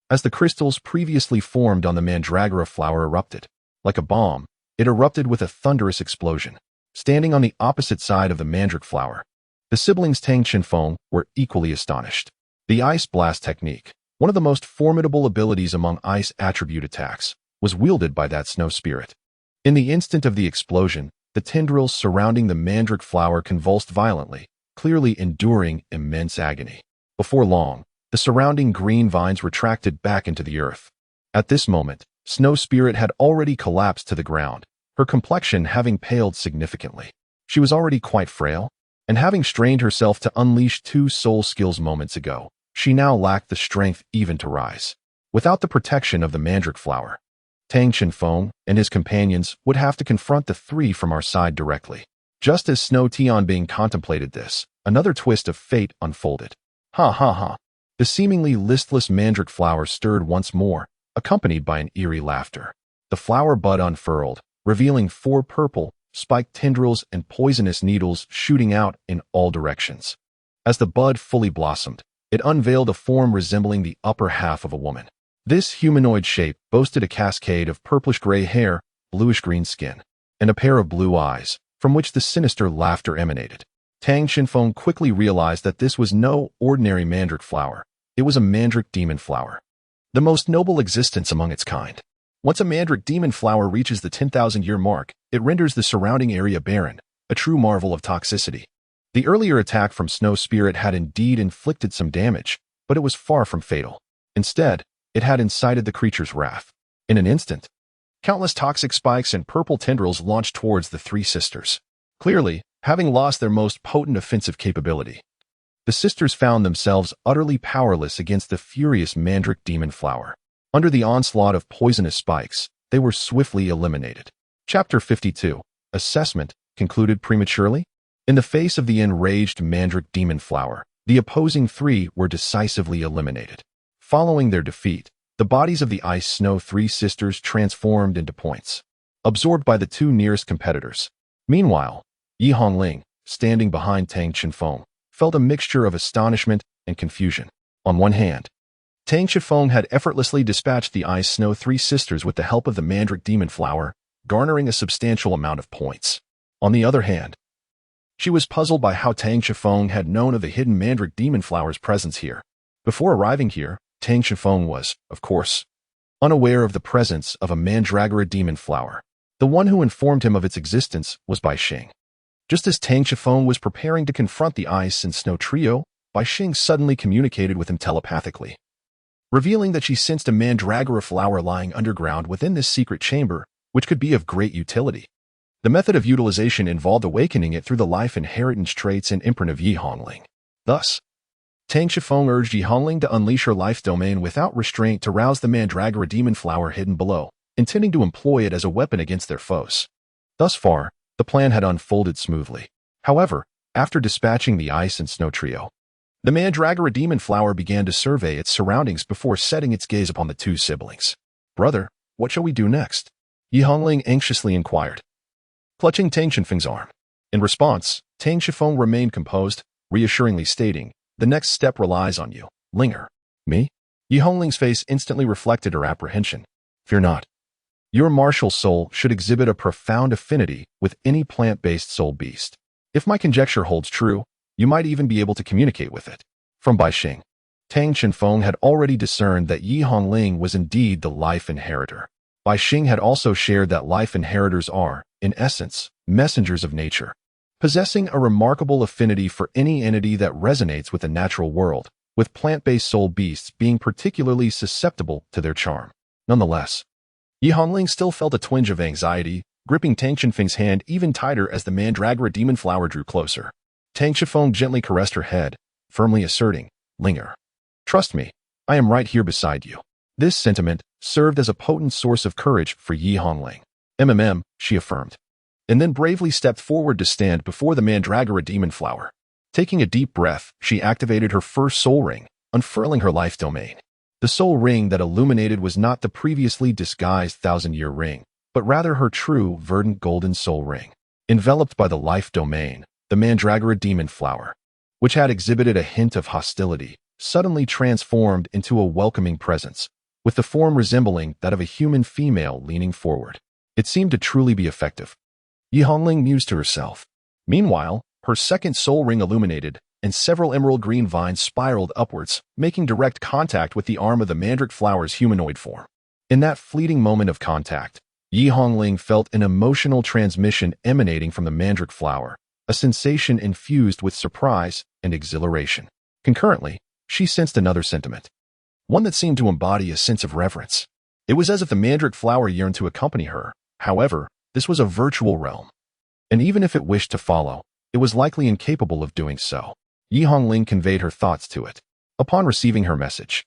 as the crystals previously formed on the mandragora flower erupted. Like a bomb, it erupted with a thunderous explosion. Standing on the opposite side of the mandrake flower, the siblings Tang Qinfeng were equally astonished. The Ice Blast technique, one of the most formidable abilities among ice attribute attacks, was wielded by that snow spirit. In the instant of the explosion, the tendrils surrounding the mandrake flower convulsed violently, clearly enduring immense agony. Before long, the surrounding green vines retracted back into the earth. At this moment, Snow Spirit had already collapsed to the ground, her complexion having paled significantly. She was already quite frail, and having strained herself to unleash 2 soul skills moments ago, she now lacked the strength even to rise. Without the protection of the mandrake flower, Tang Qinfeng and his companions would have to confront the 3 from our side directly. Just as Snow Tianbing contemplated this, another twist of fate unfolded. Ha ha ha. The seemingly listless mandrake flower stirred once more, accompanied by an eerie laughter. The flower bud unfurled, revealing 4 purple, spiked tendrils and poisonous needles shooting out in all directions. As the bud fully blossomed, it unveiled a form resembling the upper half of a woman. This humanoid shape boasted a cascade of purplish-gray hair, bluish-green skin, and a pair of blue eyes, from which the sinister laughter emanated. Tang Qinfeng quickly realized that this was no ordinary mandrake flower. It was a mandrake demon flower, the most noble existence among its kind. Once a mandrake demon flower reaches the 10,000-year mark, it renders the surrounding area barren, a true marvel of toxicity. The earlier attack from Snow Spirit had indeed inflicted some damage, but it was far from fatal. Instead, it had incited the creature's wrath. In an instant, countless toxic spikes and purple tendrils launched towards the 3 sisters. Clearly, having lost their most potent offensive capability, the sisters found themselves utterly powerless against the furious mandrake demon flower. Under the onslaught of poisonous spikes, they were swiftly eliminated. Chapter 52, Assessment, concluded prematurely. In the face of the enraged mandrake demon flower, the opposing 3 were decisively eliminated. Following their defeat, the bodies of the Ice Snow 3 sisters transformed into points, absorbed by the 2 nearest competitors. Meanwhile, Yi Hongling, standing behind Tang Qinfeng, felt a mixture of astonishment and confusion. On one hand, Tang Qinfeng had effortlessly dispatched the Ice Snow 3 sisters with the help of the mandrake demon flower, garnering a substantial amount of points. On the other hand, she was puzzled by how Tang Qinfeng had known of the hidden mandrake demon flower's presence here. Before arriving here, Tang Qinfeng was, of course, unaware of the presence of a mandragora demon flower. The one who informed him of its existence was Bai Xing. Just as Tang Qinfeng was preparing to confront the Ice and Snow trio, Bai Xing suddenly communicated with him telepathically, revealing that she sensed a mandragora flower lying underground within this secret chamber, which could be of great utility. The method of utilization involved awakening it through the life inheritance traits and imprint of Yi Hongling. Thus, Tang Qinfeng urged Yi Hongling to unleash her life domain without restraint to rouse the mandragora demon flower hidden below, intending to employ it as a weapon against their foes. Thus far, the plan had unfolded smoothly. However, after dispatching the Ice and Snow trio, the mandragora demon flower began to survey its surroundings before setting its gaze upon the 2 siblings. "Brother, what shall we do next?" Yi Hongling anxiously inquired, clutching Tang Qinfeng's arm. In response, Tang Qinfeng remained composed, reassuringly stating, "The next step relies on you, Linger." "Me?" Yi Hongling's face instantly reflected her apprehension. "Fear not. Your martial soul should exhibit a profound affinity with any plant-based soul beast. If my conjecture holds true, you might even be able to communicate with it. From Bai Xing. Tang Chenfeng had already discerned that Yi Hongling was indeed the life inheritor. Bai Xing had also shared that life inheritors are, in essence, messengers of nature, possessing a remarkable affinity for any entity that resonates with the natural world, with plant-based soul beasts being particularly susceptible to their charm. Nonetheless, Yi Hongling still felt a twinge of anxiety, gripping Tang Chenfeng's hand even tighter as the mandragora demon flower drew closer. Tang Chenfeng gently caressed her head, firmly asserting, "Linger. Trust me, I am right here beside you." This sentiment served as a potent source of courage for Yi Hongling. She affirmed, and then bravely stepped forward to stand before the mandragora demon flower. Taking a deep breath, she activated her first soul ring, unfurling her life domain. The soul ring that illuminated was not the previously disguised thousand-year ring, but rather her true, verdant golden soul ring. Enveloped by the life domain, the mandragora demon flower, which had exhibited a hint of hostility, suddenly transformed into a welcoming presence, with the form resembling that of a human female leaning forward. It seemed to truly be effective. Yi Hongling mused to herself. Meanwhile, her second soul ring illuminated, and several emerald green vines spiraled upwards, making direct contact with the arm of the mandrake flower's humanoid form. In that fleeting moment of contact, Yi Hongling felt an emotional transmission emanating from the mandrake flower, a sensation infused with surprise and exhilaration. Concurrently, she sensed another sentiment, one that seemed to embody a sense of reverence. It was as if the mandrake flower yearned to accompany her. However, this was a virtual realm, and even if it wished to follow, it was likely incapable of doing so. Yi Hongling conveyed her thoughts to it. Upon receiving her message,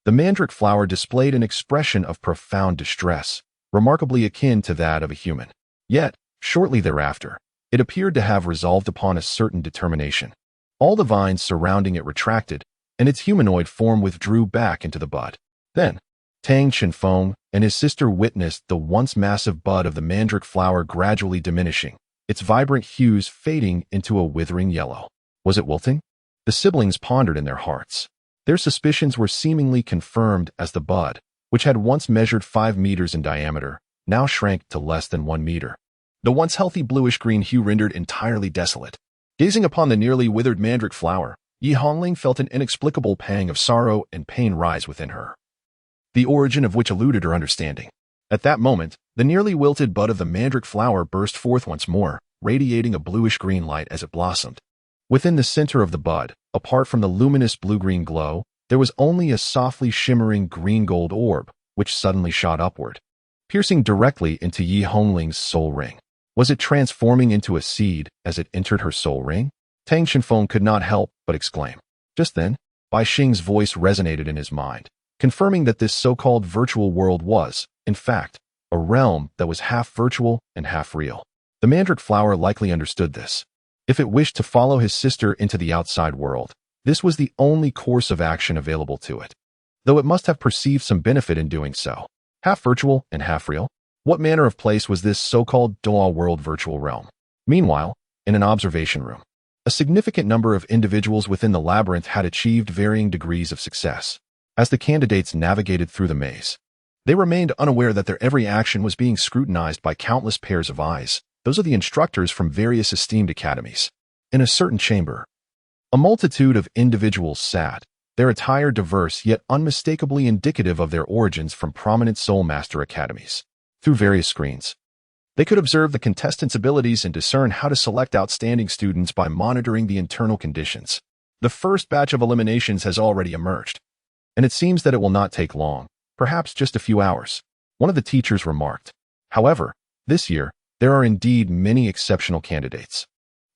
the mandrake flower displayed an expression of profound distress, remarkably akin to that of a human. Yet, shortly thereafter, it appeared to have resolved upon a certain determination. All the vines surrounding it retracted, and its humanoid form withdrew back into the bud. Then, Tang Chenfeng and his sister witnessed the once massive bud of the mandrake flower gradually diminishing, its vibrant hues fading into a withering yellow. Was it wilting? The siblings pondered in their hearts. Their suspicions were seemingly confirmed as the bud, which had once measured 5 meters in diameter, now shrank to less than 1 meter. The once healthy bluish-green hue rendered entirely desolate. Gazing upon the nearly withered mandrake flower, Yi Hongling felt an inexplicable pang of sorrow and pain rise within her, the origin of which eluded her understanding. At that moment, the nearly wilted bud of the mandrake flower burst forth once more, radiating a bluish-green light as it blossomed. Within the center of the bud, apart from the luminous blue-green glow, there was only a softly shimmering green-gold orb, which suddenly shot upward, piercing directly into Yi Hongling's soul ring. Was it transforming into a seed as it entered her soul ring? Tang Chenfeng could not help but exclaim. Just then, Bai Xing's voice resonated in his mind, confirming that this so-called virtual world was, in fact, a realm that was half virtual and half real. The mandrake flower likely understood this. If it wished to follow his sister into the outside world, this was the only course of action available to it, though it must have perceived some benefit in doing so. Half virtual and half real? What manner of place was this so-called Douluo world virtual realm? Meanwhile, in an observation room, a significant number of individuals within the labyrinth had achieved varying degrees of success. As the candidates navigated through the maze, they remained unaware that their every action was being scrutinized by countless pairs of eyes. Those are the instructors from various esteemed academies. In a certain chamber, a multitude of individuals sat, their attire diverse yet unmistakably indicative of their origins from prominent Soul Master academies. Through various screens, they could observe the contestants' abilities and discern how to select outstanding students by monitoring the internal conditions. The first batch of eliminations has already emerged, and it seems that it will not take long, perhaps just a few hours, one of the teachers remarked. However, this year, there are indeed many exceptional candidates.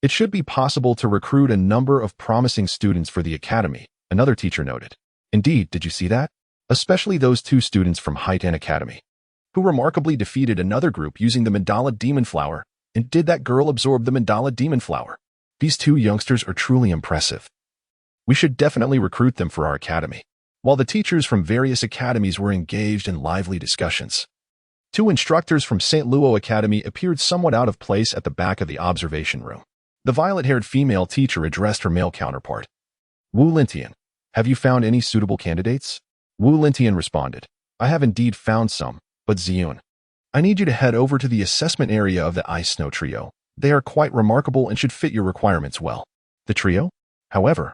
It should be possible to recruit a number of promising students for the academy, another teacher noted. Indeed, did you see that? Especially those 2 students from Haitan Academy, who remarkably defeated another group using the mandala demon flower. And did that girl absorb the mandala demon flower? These 2 youngsters are truly impressive. We should definitely recruit them for our academy. While the teachers from various academies were engaged in lively discussions, 2 instructors from St. Luo Academy appeared somewhat out of place at the back of the observation room. The violet-haired female teacher addressed her male counterpart. Wu Lintian, have you found any suitable candidates? Wu Lintian responded, I have indeed found some, but Ziyun, I need you to head over to the assessment area of the Ice Snow Trio. They are quite remarkable and should fit your requirements well. The trio? However,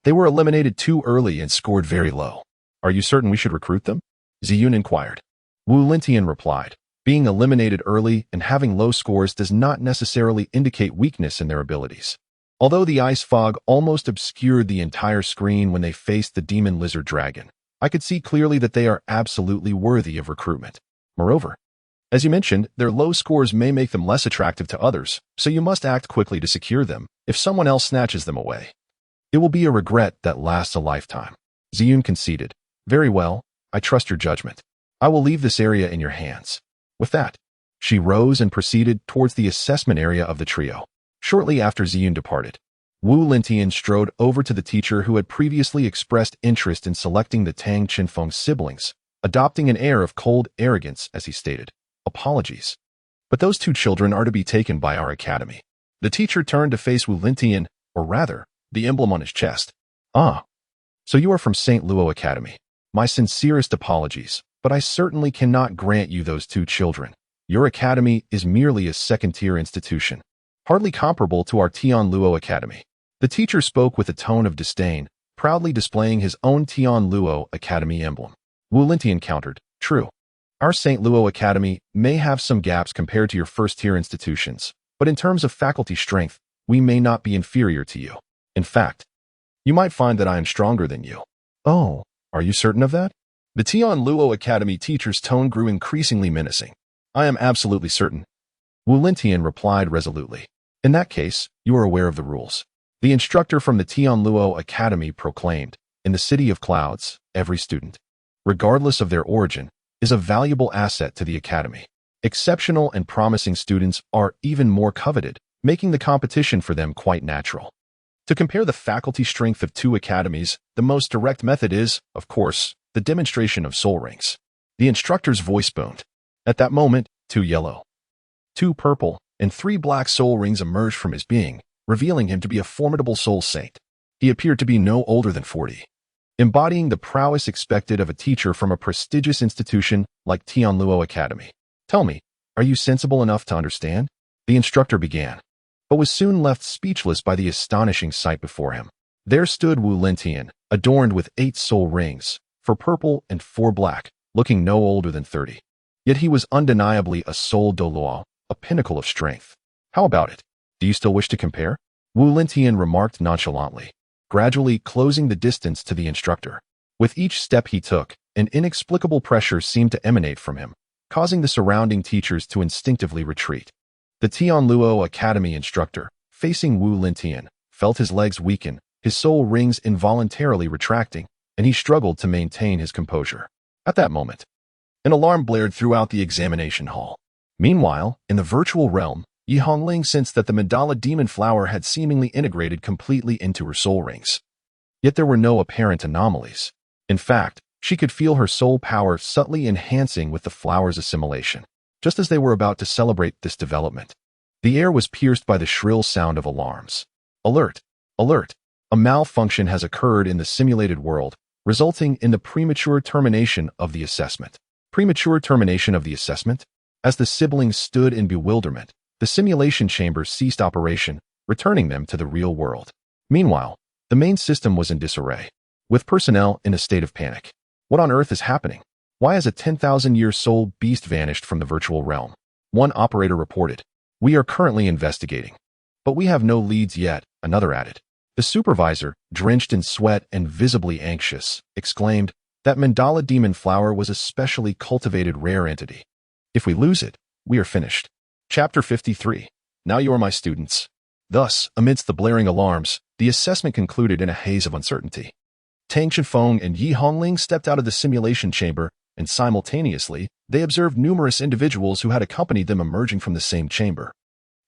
they were eliminated too early and scored very low. Are you certain we should recruit them? Ziyun inquired. Wu Lintian replied. Being eliminated early and having low scores does not necessarily indicate weakness in their abilities. Although the ice fog almost obscured the entire screen when they faced the demon lizard dragon, I could see clearly that they are absolutely worthy of recruitment. Moreover, as you mentioned, their low scores may make them less attractive to others, so you must act quickly to secure them if someone else snatches them away. It will be a regret that lasts a lifetime. Ziyun conceded. Very well, I trust your judgment. I will leave this area in your hands. With that, she rose and proceeded towards the assessment area of the trio. Shortly after Ziyun departed, Wu Lintian strode over to the teacher who had previously expressed interest in selecting the Tang Qinfeng siblings, adopting an air of cold arrogance as he stated, Apologies, but those two children are to be taken by our academy. The teacher turned to face Wu Lintian, or rather, the emblem on his chest. Ah, so you are from St. Luo Academy. My sincerest apologies, but I certainly cannot grant you those two children. Your academy is merely a second-tier institution, hardly comparable to our Tian Luo Academy. The teacher spoke with a tone of disdain, proudly displaying his own Tian Luo Academy emblem. Wu Lintian countered, True. Our St. Luo Academy may have some gaps compared to your first-tier institutions, but in terms of faculty strength, we may not be inferior to you. In fact, you might find that I am stronger than you. Oh, are you certain of that? The Tian Luo Academy teacher's tone grew increasingly menacing. I am absolutely certain. Wu Lintian replied resolutely. In that case, you are aware of the rules. The instructor from the Tian Luo Academy proclaimed, in the City of Clouds, every student, regardless of their origin, is a valuable asset to the academy. Exceptional and promising students are even more coveted, making the competition for them quite natural. To compare the faculty strength of two academies, the most direct method is, of course, the demonstration of soul rings. The instructor's voice boomed. At that moment, 2 yellow, 2 purple, and 3 black soul rings emerged from his being, revealing him to be a formidable soul saint. He appeared to be no older than 40. Embodying the prowess expected of a teacher from a prestigious institution like Tian Luo Academy. Tell me, are you sensible enough to understand? The instructor began, but was soon left speechless by the astonishing sight before him. There stood Wu Lintian, adorned with 8 soul rings, 4 purple and 4 black, looking no older than 30. Yet he was undeniably a soul Douluo, a pinnacle of strength. How about it? Do you still wish to compare? Wu Lintian remarked nonchalantly, gradually closing the distance to the instructor. With each step he took, an inexplicable pressure seemed to emanate from him, causing the surrounding teachers to instinctively retreat. The Tian Luo Academy instructor, facing Wu Lintian, felt his legs weaken, his soul rings involuntarily retracting, and he struggled to maintain his composure. At that moment, an alarm blared throughout the examination hall. Meanwhile, in the virtual realm, Yi Hongling sensed that the mandala demon flower had seemingly integrated completely into her soul rings. Yet there were no apparent anomalies. In fact, she could feel her soul power subtly enhancing with the flower's assimilation. Just as they were about to celebrate this development, the air was pierced by the shrill sound of alarms. Alert! Alert! A malfunction has occurred in the simulated world, resulting in the premature termination of the assessment. Premature termination of the assessment? As the siblings stood in bewilderment, the simulation chamber ceased operation, returning them to the real world. Meanwhile, the main system was in disarray, with personnel in a state of panic. What on earth is happening? Why has a 10,000-year soul beast vanished from the virtual realm? One operator reported. We are currently investigating. But we have no leads yet, another added. The supervisor, drenched in sweat and visibly anxious, exclaimed, that mandala demon flower was a specially cultivated rare entity. If we lose it, we are finished. Chapter 53. Now you are my students. Thus, amidst the blaring alarms, the assessment concluded in a haze of uncertainty. Tang Qinfeng and Yi Hongling stepped out of the simulation chamber, and simultaneously, they observed numerous individuals who had accompanied them emerging from the same chamber.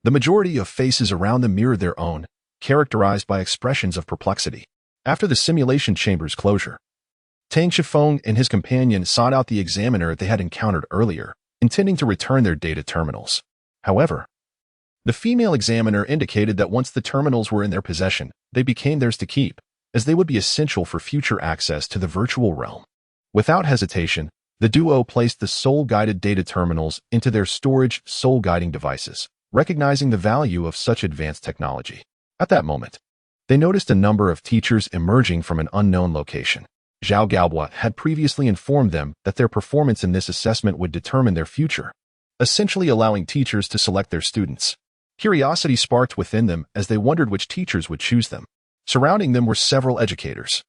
The majority of faces around them mirrored their own, characterized by expressions of perplexity. After the simulation chamber's closure, Tang Qinfeng and his companion sought out the examiner they had encountered earlier, intending to return their data terminals. However, the female examiner indicated that once the terminals were in their possession, they became theirs to keep, as they would be essential for future access to the virtual realm. Without hesitation, The duo placed the soul-guided data terminals into their storage soul-guiding devices, recognizing the value of such advanced technology. At that moment, they noticed a number of teachers emerging from an unknown location. Zhao Gaohua had previously informed them that their performance in this assessment would determine their future, essentially allowing teachers to select their students. Curiosity sparked within them as they wondered which teachers would choose them. Surrounding them were several educators,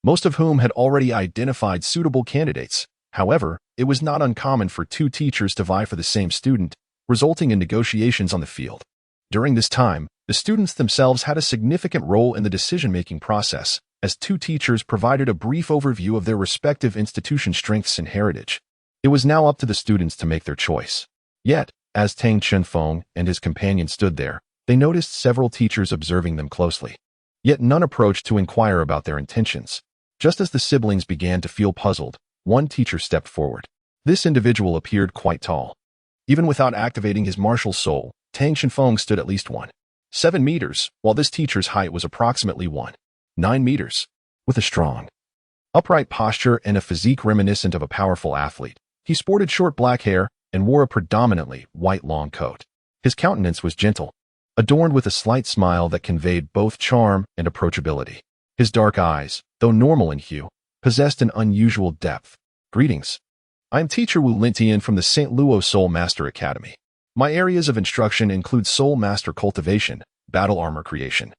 most of whom had already identified suitable candidates. However, it was not uncommon for two teachers to vie for the same student, resulting in negotiations on the field. During this time, the students themselves had a significant role in the decision-making process, as two teachers provided a brief overview of their respective institution strengths and heritage. It was now up to the students to make their choice. Yet, as Tang Chenfeng and his companion stood there, they noticed several teachers observing them closely. Yet none approached to inquire about their intentions. Just as the siblings began to feel puzzled, one teacher stepped forward. This individual appeared quite tall. Even without activating his martial soul, Tang Chenfeng stood at least 1.7 meters, while this teacher's height was approximately 1.9 meters. With a strong, upright posture and a physique reminiscent of a powerful athlete, he sported short black hair and wore a predominantly white long coat. His countenance was gentle, adorned with a slight smile that conveyed both charm and approachability. His dark eyes, though normal in hue, possessed an unusual depth. Greetings. I am teacher Wu Lintian from the St. Luo Soul Master Academy. My areas of instruction include Soul Master cultivation, battle armor creation,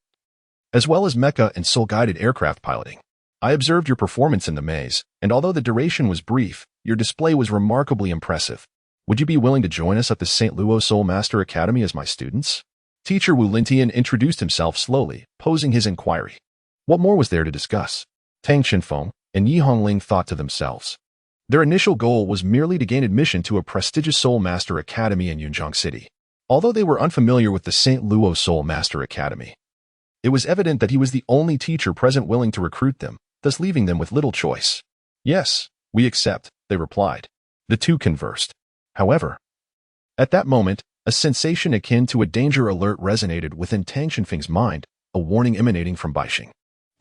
as well as mecha and soul-guided aircraft piloting. I observed your performance in the maze, and although the duration was brief, your display was remarkably impressive. Would you be willing to join us at the St. Luo Soul Master Academy as my students? Teacher Wu Lintian introduced himself slowly, posing his inquiry. What more was there to discuss? Tang Chenfeng and Yi Hongling thought to themselves. Their initial goal was merely to gain admission to a prestigious Soul Master Academy in Yunzong City. Although they were unfamiliar with the St. Luo Soul Master Academy, it was evident that he was the only teacher present willing to recruit them, thus leaving them with little choice. Yes, we accept, they replied. The two conversed. However, at that moment, a sensation akin to a danger alert resonated within Tang Chenfeng's mind, a warning emanating from Baixing.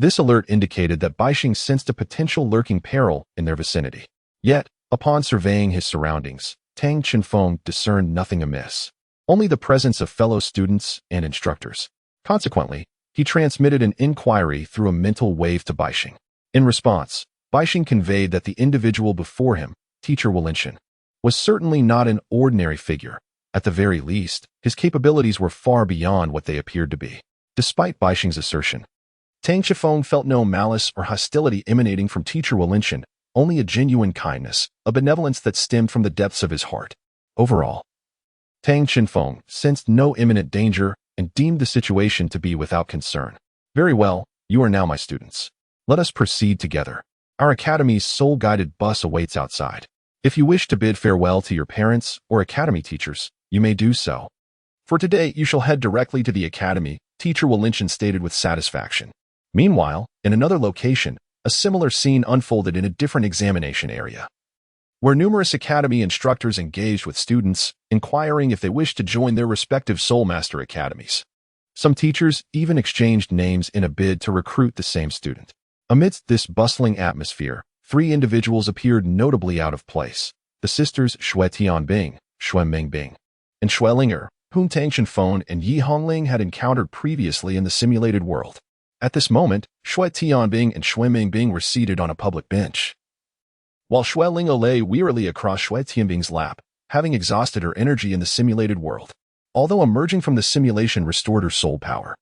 This alert indicated that Baixing sensed a potential lurking peril in their vicinity. Yet, upon surveying his surroundings, Tang Chenfeng discerned nothing amiss, only the presence of fellow students and instructors. Consequently, he transmitted an inquiry through a mental wave to Baixing. In response, Baixing conveyed that the individual before him, teacher Wu Lintian, was certainly not an ordinary figure. At the very least, his capabilities were far beyond what they appeared to be. Despite Baixing's assertion, Tang Chenfeng felt no malice or hostility emanating from teacher Wu Lintian, only a genuine kindness, a benevolence that stemmed from the depths of his heart. Overall, Tang Chenfeng sensed no imminent danger and deemed the situation to be without concern. Very well, you are now my students. Let us proceed together. Our academy's soul-guided bus awaits outside. If you wish to bid farewell to your parents or academy teachers, you may do so. For today, you shall head directly to the academy, teacher Wu Lintian stated with satisfaction. Meanwhile, in another location, a similar scene unfolded in a different examination area, where numerous academy instructors engaged with students, inquiring if they wished to join their respective Soul Master academies. Some teachers even exchanged names in a bid to recruit the same student. Amidst this bustling atmosphere, three individuals appeared notably out of place. The sisters Xue Tianbing, Xue Mingbing, and Xue Linger, whom Tang Chenfeng and Yi Hongling had encountered previously in the simulated world. At this moment, Xue Tianbing and Xue Mingbing were seated on a public bench, while Xue Ling lay wearily across Xue Tianbing's lap, having exhausted her energy in the simulated world. Although emerging from the simulation restored her soul power,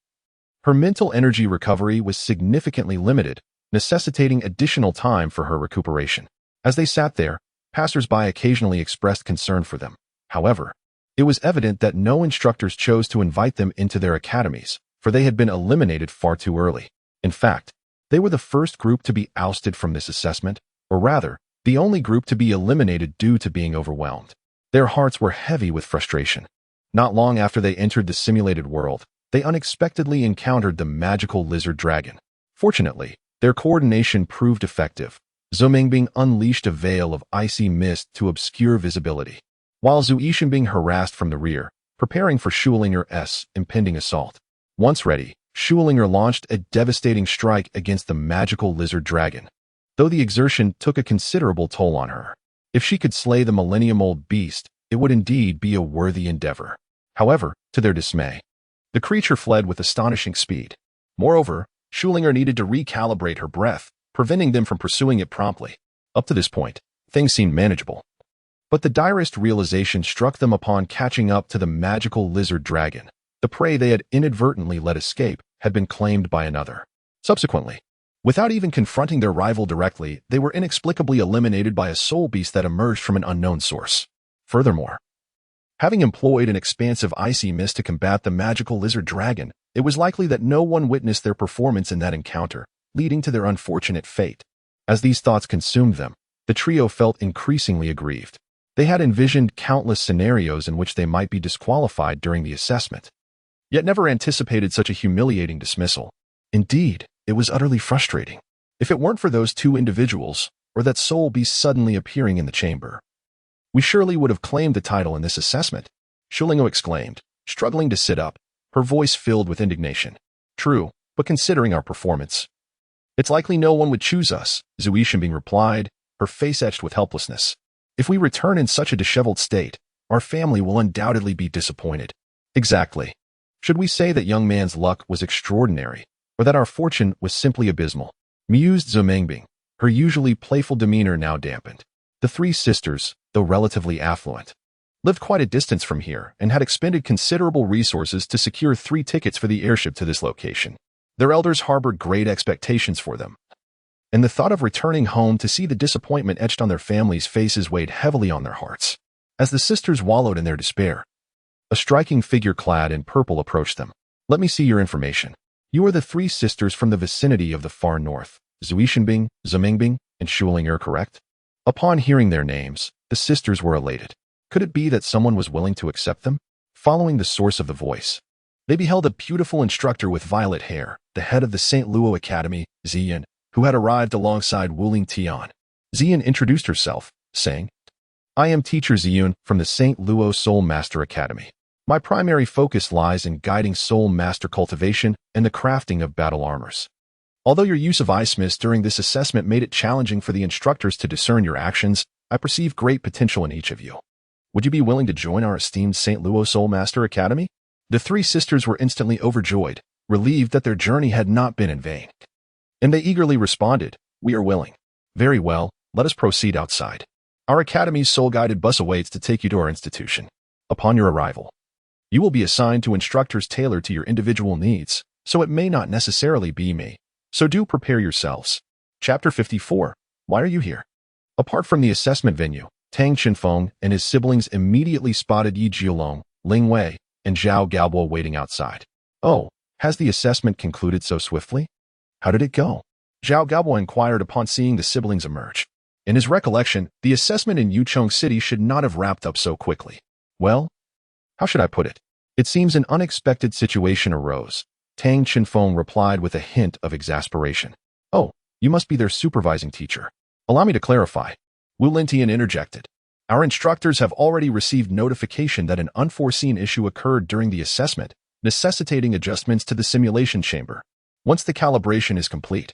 her mental energy recovery was significantly limited, necessitating additional time for her recuperation. As they sat there, passers-by occasionally expressed concern for them. However, it was evident that no instructors chose to invite them into their academies, for they had been eliminated far too early. In fact, they were the first group to be ousted from this assessment, or rather, the only group to be eliminated due to being overwhelmed. Their hearts were heavy with frustration. Not long after they entered the simulated world, they unexpectedly encountered the magical lizard dragon. Fortunately, their coordination proved effective. Zhou Mingbing unleashed a veil of icy mist to obscure visibility, while Zhu Yixinbing harassed from the rear, preparing for Shulinger's impending assault. Once ready, Shulinger launched a devastating strike against the magical lizard dragon, though the exertion took a considerable toll on her. If she could slay the millennium-old beast, it would indeed be a worthy endeavor. However, to their dismay, the creature fled with astonishing speed. Moreover, Schulinger needed to recalibrate her breath, preventing them from pursuing it promptly. Up to this point, things seemed manageable. But the direst realization struck them upon catching up to the magical lizard dragon. The prey they had inadvertently let escape had been claimed by another. Subsequently, without even confronting their rival directly, they were inexplicably eliminated by a soul beast that emerged from an unknown source. Furthermore, having employed an expansive icy mist to combat the magical lizard dragon, it was likely that no one witnessed their performance in that encounter, leading to their unfortunate fate. As these thoughts consumed them, the trio felt increasingly aggrieved. They had envisioned countless scenarios in which they might be disqualified during the assessment, yet never anticipated such a humiliating dismissal. Indeed, it was utterly frustrating. If it weren't for those two individuals, or that soul beast suddenly appearing in the chamber, we surely would have claimed the title in this assessment, Schulingo exclaimed, struggling to sit up, her voice filled with indignation. True, but considering our performance, it's likely no one would choose us, Zui Xianbing replied, her face etched with helplessness. If we return in such a disheveled state, our family will undoubtedly be disappointed. Exactly. Should we say that young man's luck was extraordinary, or that our fortune was simply abysmal? Mused Zhou Mengbing, her usually playful demeanor now dampened. The three sisters, though relatively affluent, lived quite a distance from here and had expended considerable resources to secure 3 tickets for the airship to this location. Their elders harbored great expectations for them, and the thought of returning home to see the disappointment etched on their families' faces weighed heavily on their hearts. As the sisters wallowed in their despair, a striking figure clad in purple approached them. Let me see your information. You are the 3 sisters from the vicinity of the far north, Zui Xianbing, Zhou Mengbing, and Schulinger, correct? Upon hearing their names, the sisters were elated. Could it be that someone was willing to accept them? Following the source of the voice, they beheld a beautiful instructor with violet hair, the head of the St. Luo Academy, Ziyan, who had arrived alongside Wuling Tian. Ziyan introduced herself, saying, I am teacher Ziyun from the St. Luo Soul Master Academy. My primary focus lies in guiding soul master cultivation and the crafting of battle armors. Although your use of ice mist during this assessment made it challenging for the instructors to discern your actions, I perceive great potential in each of you. Would you be willing to join our esteemed St. Luo Soul Master Academy? The 3 sisters were instantly overjoyed, relieved that their journey had not been in vain. And they eagerly responded, we are willing. Very well, let us proceed outside. Our academy's soul-guided bus awaits to take you to our institution. Upon your arrival, you will be assigned to instructors tailored to your individual needs, so it may not necessarily be me. So do prepare yourselves. Chapter 54. Why are you here? Apart from the assessment venue, Tang Qinfeng and his siblings immediately spotted Yi Jiulong, Ling Wei, and Zhao Gaobo waiting outside. Oh, has the assessment concluded so swiftly? How did it go? Zhao Gaobo inquired upon seeing the siblings emerge. In his recollection, the assessment in Yuchong City should not have wrapped up so quickly. Well, how should I put it? It seems an unexpected situation arose. Tang Qinfeng replied with a hint of exasperation. Oh, you must be their supervising teacher. Allow me to clarify. Wu Lintian interjected. Our instructors have already received notification that an unforeseen issue occurred during the assessment, necessitating adjustments to the simulation chamber. Once the calibration is complete,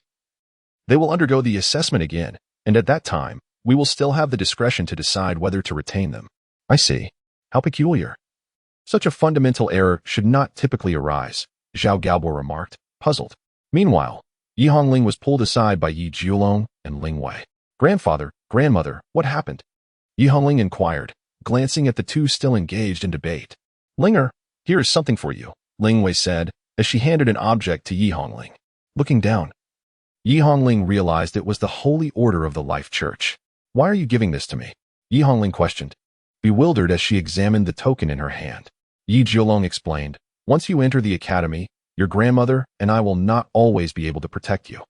they will undergo the assessment again, and at that time, we will still have the discretion to decide whether to retain them. I see. How peculiar. Such a fundamental error should not typically arise, Zhao Gaobo remarked, puzzled. Meanwhile, Yi Hongling was pulled aside by Yi Jiulong and Ling Wei. Grandfather, grandmother, what happened? Yi Hongling inquired, glancing at the two still engaged in debate. Linger, here is something for you, Ling Wei said, as she handed an object to Yi Hongling. Looking down, Yi Hongling realized it was the Holy Order of the Life Church. Why are you giving this to me? Yi Hongling questioned, bewildered as she examined the token in her hand. Yi Jiulong explained, once you enter the academy, your grandmother and I will not always be able to protect you.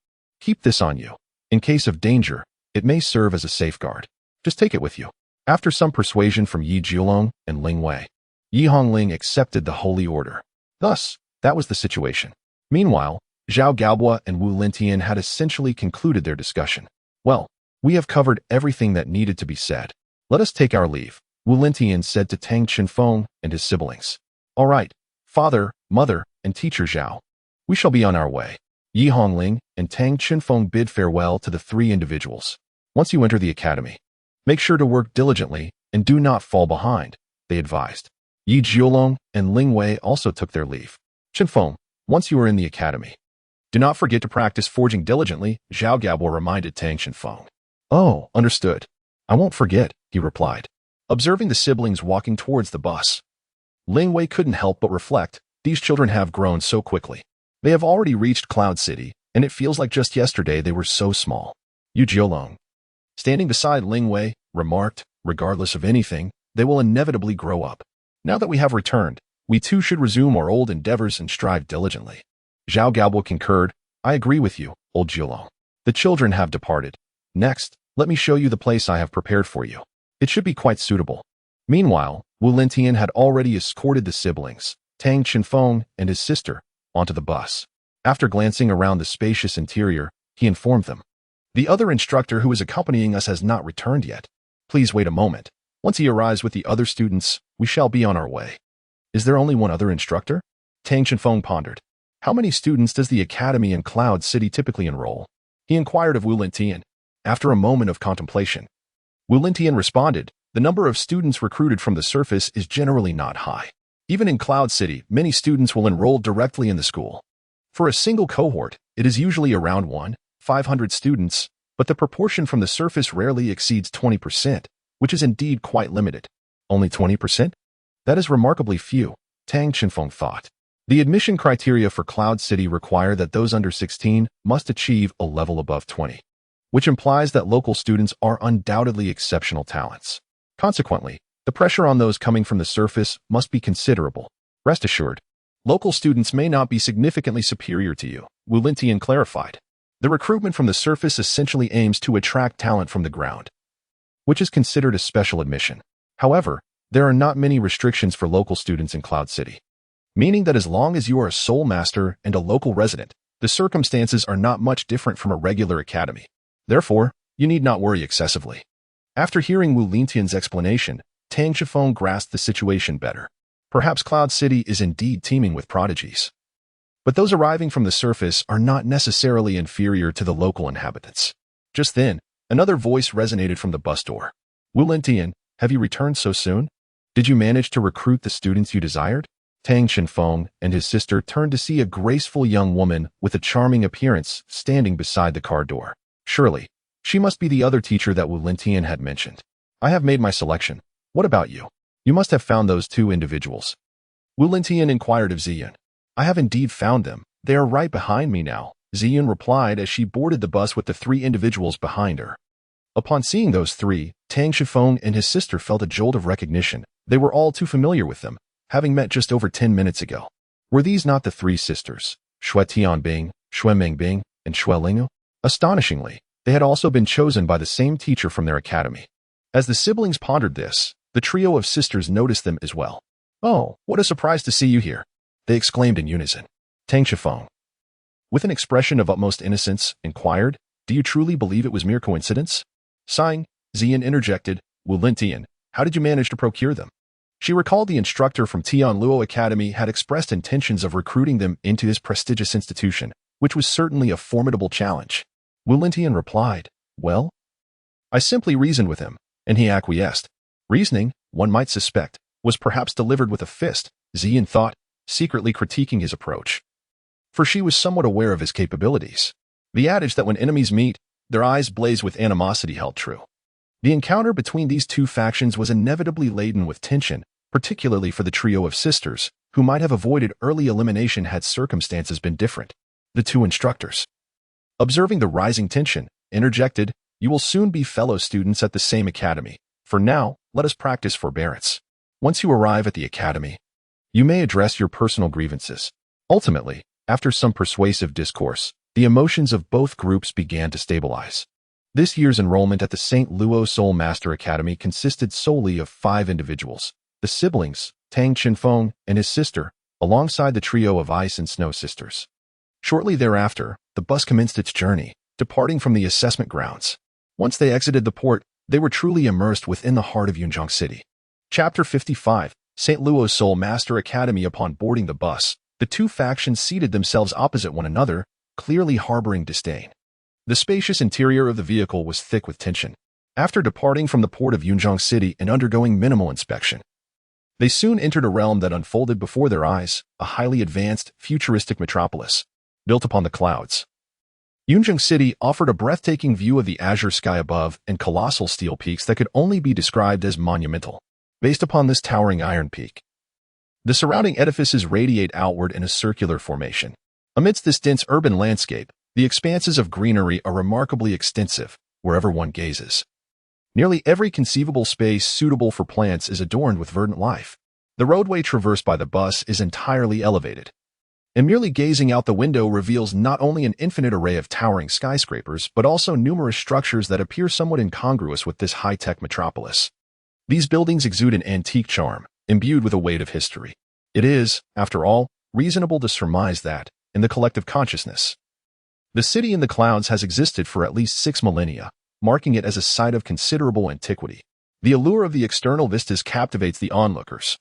Keep this on you. In case of danger, it may serve as a safeguard. Just take it with you. After some persuasion from Yi Jiulong and Ling Wei, Yi Hongling accepted the Holy Order. Thus, that was the situation. Meanwhile, Zhao Gaobo and Wu Lintian had essentially concluded their discussion. Well, we have covered everything that needed to be said. Let us take our leave, Wu Lintian said to Tang Qinfeng and his siblings. All right, father, mother, and teacher Zhao. We shall be on our way. Yi Hongling and Tang Qinfeng bid farewell to the 3 individuals. Once you enter the academy, Make sure to work diligently and do not fall behind, they advised. Yi Jiulong and Ling Wei also took their leave. Qinfeng, once you are in the academy, do not forget to practice forging diligently, Zhao Gabor reminded Tang Qinfeng. Oh, understood. I won't forget, he replied, observing the siblings walking towards the bus. Ling Wei couldn't help but reflect, these children have grown so quickly. They have already reached Cloud City, and it feels like just yesterday they were so small. Yu Jiulong, standing beside Ling Wei, remarked, regardless of anything, they will inevitably grow up. Now that we have returned, we too should resume our old endeavors and strive diligently. Zhao Gabor concurred, I agree with you, old Jiulong. The children have departed. Next, let me show you the place I have prepared for you. It should be quite suitable. Meanwhile, Wu Lentian had already escorted the siblings, Tang Qinfeng and his sister, onto the bus. After glancing around the spacious interior, he informed them. The other instructor who is accompanying us has not returned yet. Please wait a moment. Once he arrives with the other students, we shall be on our way. Is there only one other instructor? Tang Qinfeng pondered. How many students does the academy in Cloud City typically enroll? He inquired of Wu Lentian. After a moment of contemplation, Wu Lentian responded, the number of students recruited from the surface is generally not high. Even in Cloud City, many students will enroll directly in the school. For a single cohort, it is usually around 500 students, but the proportion from the surface rarely exceeds 20%, which is indeed quite limited. Only 20%? That is remarkably few, Tang Qinfeng thought. The admission criteria for Cloud City require that those under 16 must achieve a level above 20, which implies that local students are undoubtedly exceptional talents. Consequently, the pressure on those coming from the surface must be considerable. Rest assured, local students may not be significantly superior to you, Wu Lentian clarified. The recruitment from the surface essentially aims to attract talent from the ground, which is considered a special admission. However, there are not many restrictions for local students in Cloud City, meaning that as long as you are a soul master and a local resident, the circumstances are not much different from a regular academy. Therefore, you need not worry excessively. After hearing Wu Lentian's explanation, Tang Qinfeng grasped the situation better. Perhaps Cloud City is indeed teeming with prodigies. But those arriving from the surface are not necessarily inferior to the local inhabitants. Just then, another voice resonated from the bus door. Wu Lentian, have you returned so soon? Did you manage to recruit the students you desired? Tang Qinfeng and his sister turned to see a graceful young woman with a charming appearance standing beside the car door. Surely, she must be the other teacher that Wu Lentian had mentioned. I have made my selection. What about you? You must have found those two individuals. Wu Lentian inquired of Ziyun. I have indeed found them. They are right behind me now, Ziyun replied as she boarded the bus with the three individuals behind her. Upon seeing those three, Tang Qinfeng and his sister felt a jolt of recognition. They were all too familiar with them, having met just over 10 minutes ago. Were these not the three sisters, Xue Tianbing, Xue Mengbing, and Xue Lingu? Astonishingly, they had also been chosen by the same teacher from their academy. As the siblings pondered this, the trio of sisters noticed them as well. Oh, what a surprise to see you here, they exclaimed in unison. Tang Qinfeng, with an expression of utmost innocence, inquired, do you truly believe it was mere coincidence? Sighing, Ziyun interjected, Wu Lentian, how did you manage to procure them? She recalled the instructor from Douluo Academy had expressed intentions of recruiting them into his prestigious institution, which was certainly a formidable challenge. Wu Lentian replied, well, I simply reasoned with him, and he acquiesced. Reasoning, one might suspect, was perhaps delivered with a fist, Ziyun thought, secretly critiquing his approach. For she was somewhat aware of his capabilities. The adage that when enemies meet, their eyes blaze with animosity held true. The encounter between these two factions was inevitably laden with tension, particularly for the trio of sisters, who might have avoided early elimination had circumstances been different. The two instructors, observing the rising tension, interjected, you will soon be fellow students at the same academy. For now, let us practice forbearance. Once you arrive at the academy, you may address your personal grievances. Ultimately, after some persuasive discourse, the emotions of both groups began to stabilize. This year's enrollment at the St. Luo Soul Master Academy consisted solely of 5 individuals, the siblings, Tang Qinfeng and his sister, alongside the trio of Ice and Snow sisters. Shortly thereafter, the bus commenced its journey, departing from the assessment grounds. Once they exited the port, they were truly immersed within the heart of Yunzong City. Chapter 55, St. Luo Soul Master Academy. Upon boarding the bus, the two factions seated themselves opposite one another, clearly harboring disdain. The spacious interior of the vehicle was thick with tension. After departing from the port of Yunzong City and undergoing minimal inspection, they soon entered a realm that unfolded before their eyes, a highly advanced, futuristic metropolis, built upon the clouds. Yunzong City offered a breathtaking view of the azure sky above and colossal steel peaks that could only be described as monumental, based upon this towering iron peak. The surrounding edifices radiate outward in a circular formation. Amidst this dense urban landscape, the expanses of greenery are remarkably extensive, wherever one gazes. Nearly every conceivable space suitable for plants is adorned with verdant life. The roadway traversed by the bus is entirely elevated, and merely gazing out the window reveals not only an infinite array of towering skyscrapers, but also numerous structures that appear somewhat incongruous with this high-tech metropolis. These buildings exude an antique charm, imbued with a weight of history. It is, after all, reasonable to surmise that, in the collective consciousness, the city in the clouds has existed for at least 6 millennia, marking it as a site of considerable antiquity. The allure of the external vistas captivates the onlookers,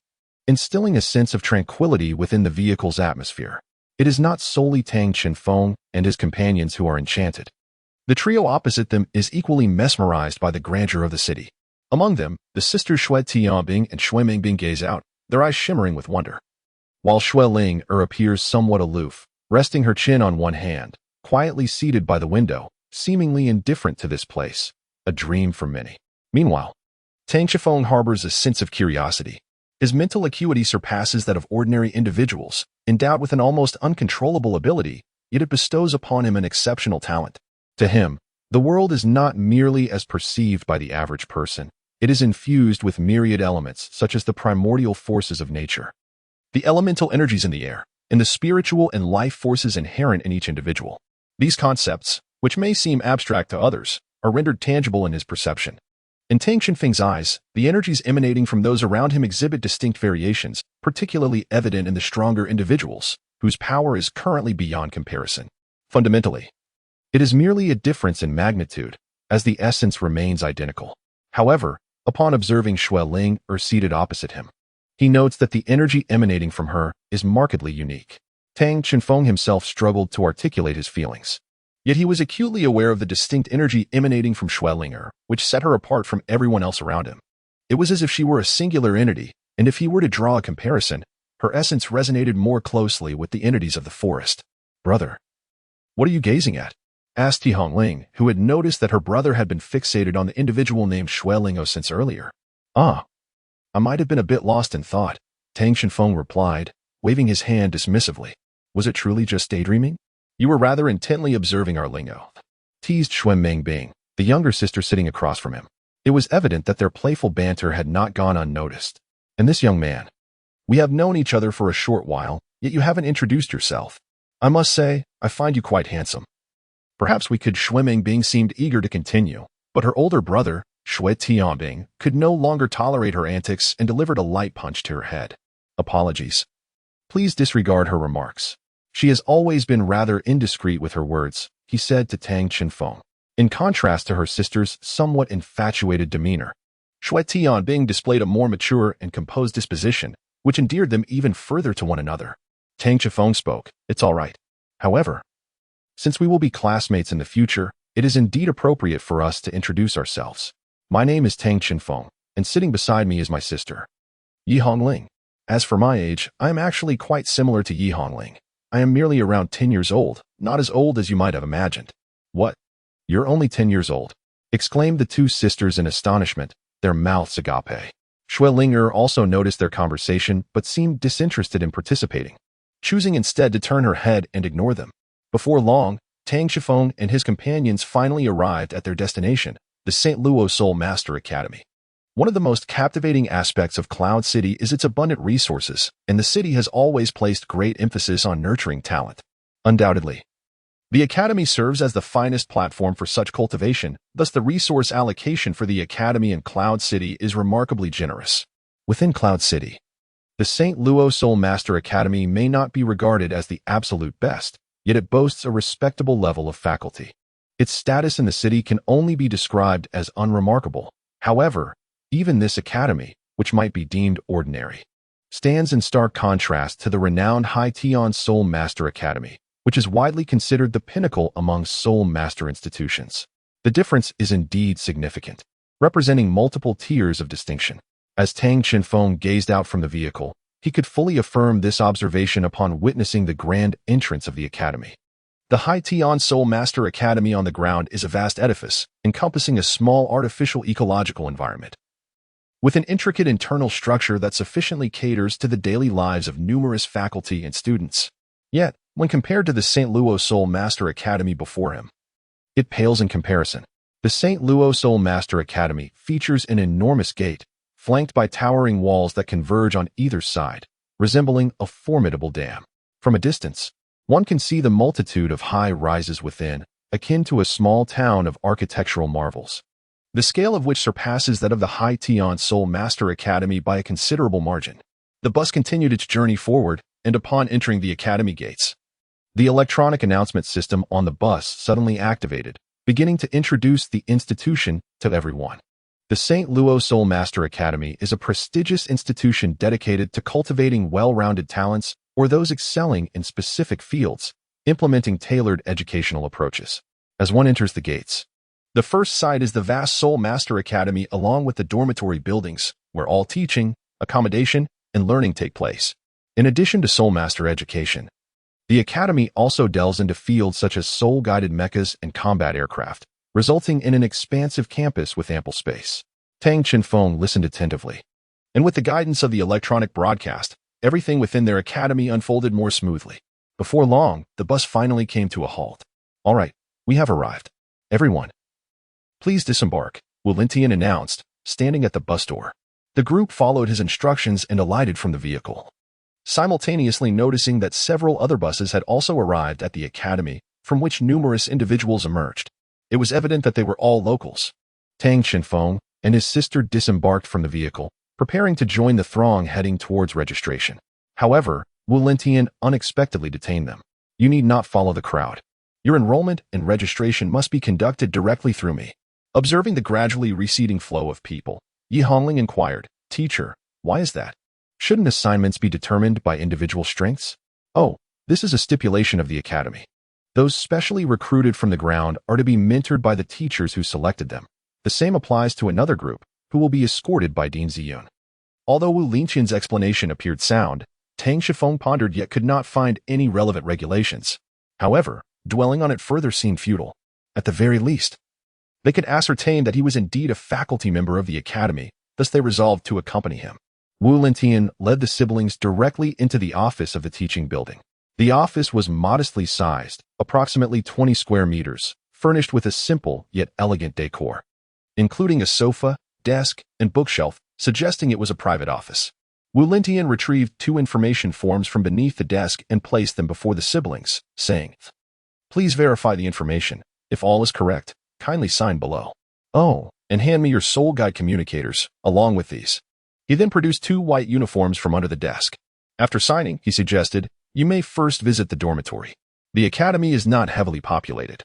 instilling a sense of tranquility within the vehicle's atmosphere. It is not solely Tang Chenfeng and his companions who are enchanted. The trio opposite them is equally mesmerized by the grandeur of the city. Among them, the sisters Shui Tianbing and Shui Mingbing gaze out, their eyes shimmering with wonder, while Shui Ling appears somewhat aloof, resting her chin on one hand, quietly seated by the window, seemingly indifferent to this place, a dream for many. Meanwhile, Tang Chenfeng harbors a sense of curiosity. His mental acuity surpasses that of ordinary individuals, endowed with an almost uncontrollable ability, yet it bestows upon him an exceptional talent. To him, the world is not merely as perceived by the average person. It is infused with myriad elements, such as the primordial forces of nature, the elemental energies in the air, and the spiritual and life forces inherent in each individual. These concepts, which may seem abstract to others, are rendered tangible in his perception. In Tang Chenfeng's eyes, the energies emanating from those around him exhibit distinct variations, particularly evident in the stronger individuals, whose power is currently beyond comparison. Fundamentally, it is merely a difference in magnitude, as the essence remains identical. However, upon observing Shui Ling seated opposite him, he notes that the energy emanating from her is markedly unique. Tang Chenfeng himself struggled to articulate his feelings. Yet he was acutely aware of the distinct energy emanating from Shui Ling, which set her apart from everyone else around him. It was as if she were a singular entity, and if he were to draw a comparison, her essence resonated more closely with the entities of the forest. "Brother, what are you gazing at?" asked Hongling, who had noticed that her brother had been fixated on the individual named Shui Ling since earlier. "Ah, I might have been a bit lost in thought," Tang Chenfeng replied, waving his hand dismissively. "Was it truly just daydreaming?" "You were rather intently observing our lingo," teased Shui Mingbing, the younger sister sitting across from him. It was evident that their playful banter had not gone unnoticed. "And this young man? We have known each other for a short while, yet you haven't introduced yourself. I must say, I find you quite handsome." Perhaps we could. Shui Mingbing seemed eager to continue, but her older brother, Shui Tianbing, could no longer tolerate her antics and delivered a light punch to her head. "Apologies. Please disregard her remarks. She has always been rather indiscreet with her words," he said to Tang Chenfeng. In contrast to her sister's somewhat infatuated demeanor, Shui Tianbing displayed a more mature and composed disposition, which endeared them even further to one another. Tang Chenfeng spoke. "It's all right. However, since we will be classmates in the future, it is indeed appropriate for us to introduce ourselves. My name is Tang Chenfeng, and sitting beside me is my sister, Yi Hongling. As for my age, I am actually quite similar to Yi Hongling. I am merely around 10 years old, not as old as you might have imagined." "What? You're only 10 years old?" exclaimed the two sisters in astonishment, their mouths agape. Shui Ling also noticed their conversation but seemed disinterested in participating, choosing instead to turn her head and ignore them. Before long, Tang Chenfeng and his companions finally arrived at their destination, the St. Luo Soul Master Academy. One of the most captivating aspects of Cloud City is its abundant resources, and the city has always placed great emphasis on nurturing talent. Undoubtedly, the Academy serves as the finest platform for such cultivation, thus the resource allocation for the Academy in Cloud City is remarkably generous. Within Cloud City, the St. Luo Soul Master Academy may not be regarded as the absolute best, yet it boasts a respectable level of faculty. Its status in the city can only be described as unremarkable. However, even this academy, which might be deemed ordinary, stands in stark contrast to the renowned Hai Tian Soul Master Academy, which is widely considered the pinnacle among Soul Master institutions. The difference is indeed significant. representing multiple tiers of distinction. As Tang Chenfeng gazed out from the vehicle, he could fully affirm this observation upon witnessing the grand entrance of the academy. The Hai Tian Soul Master Academy on the ground is a vast edifice, encompassing a small artificial ecological environment, with an intricate internal structure that sufficiently caters to the daily lives of numerous faculty and students. Yet, when compared to the St. Luo Soul Master Academy before him, it pales in comparison. The St. Luo Soul Master Academy features an enormous gate, flanked by towering walls that converge on either side, resembling a formidable dam. From a distance, one can see the multitude of high rises within, akin to a small town of architectural marvels, the scale of which surpasses that of the Hai Tian Soul Master Academy by a considerable margin. The bus continued its journey forward, and upon entering the academy gates, the electronic announcement system on the bus suddenly activated, beginning to introduce the institution to everyone. The St. Luo Soul Master Academy is a prestigious institution dedicated to cultivating well-rounded talents or those excelling in specific fields, implementing tailored educational approaches. As one enters the gates, the first sight is the vast Soul Master Academy along with the dormitory buildings, where all teaching, accommodation, and learning take place. In addition to Soul Master education, the Academy also delves into fields such as soul-guided mechas and combat aircraft, resulting in an expansive campus with ample space. Tang Chenfeng listened attentively, and with the guidance of the electronic broadcast, everything within their academy unfolded more smoothly. Before long, the bus finally came to a halt. "All right, we have arrived. Everyone, please disembark," Wu Lintian announced, standing at the bus door. The group followed his instructions and alighted from the vehicle, simultaneously noticing that several other buses had also arrived at the academy, from which numerous individuals emerged. It was evident that they were all locals. Tang Chenfeng and his sister disembarked from the vehicle, preparing to join the throng heading towards registration. However, Wu Lintian unexpectedly detained them. "You need not follow the crowd. Your enrollment and registration must be conducted directly through me." Observing the gradually receding flow of people, Yi Hongling inquired, "Teacher, why is that? Shouldn't assignments be determined by individual strengths?" "Oh, this is a stipulation of the academy. Those specially recruited from the ground are to be mentored by the teachers who selected them. The same applies to another group, who will be escorted by Dean Ziyun." Although Wu Lintian's explanation appeared sound, Tang Shifeng pondered yet could not find any relevant regulations. However, dwelling on it further seemed futile. At the very least, they could ascertain that he was indeed a faculty member of the academy, thus they resolved to accompany him. Wu Lintian led the siblings directly into the office of the teaching building. The office was modestly sized, approximately 20 square meters, furnished with a simple yet elegant decor, including a sofa, desk, and bookshelf, suggesting it was a private office. Wu Lintian retrieved 2 information forms from beneath the desk and placed them before the siblings, saying, "Please verify the information. If all is correct, kindly sign below. Oh, and hand me your Soul Guide communicators, along with these." He then produced 2 white uniforms from under the desk. After signing, he suggested, "You may first visit the dormitory. The academy is not heavily populated,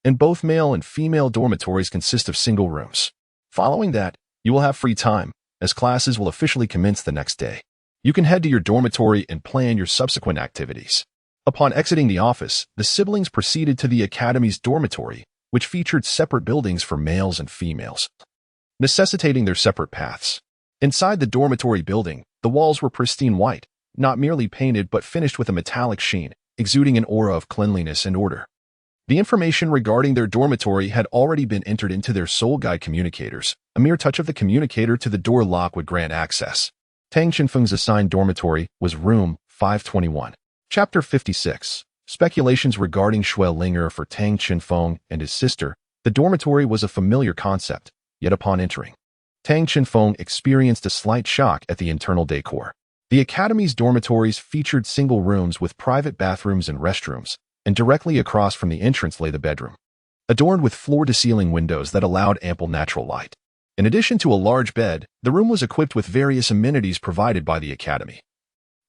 and both male and female dormitories consist of single rooms. Following that, you will have free time, as classes will officially commence the next day. You can head to your dormitory and plan your subsequent activities." Upon exiting the office, the siblings proceeded to the academy's dormitory, which featured separate buildings for males and females, necessitating their separate paths. Inside the dormitory building, the walls were pristine white, not merely painted but finished with a metallic sheen, exuding an aura of cleanliness and order. The information regarding their dormitory had already been entered into their Soul Guide communicators. A mere touch of the communicator to the door lock would grant access. Tang Chenfeng's assigned dormitory was room 521. Chapter 56. Speculations regarding Linger. For Tang Chenfeng and his sister, the dormitory was a familiar concept, yet upon entering, Tang Chenfeng experienced a slight shock at the internal decor. The academy's dormitories featured single rooms with private bathrooms and restrooms, and directly across from the entrance lay the bedroom, adorned with floor-to-ceiling windows that allowed ample natural light. In addition to a large bed, the room was equipped with various amenities provided by the academy,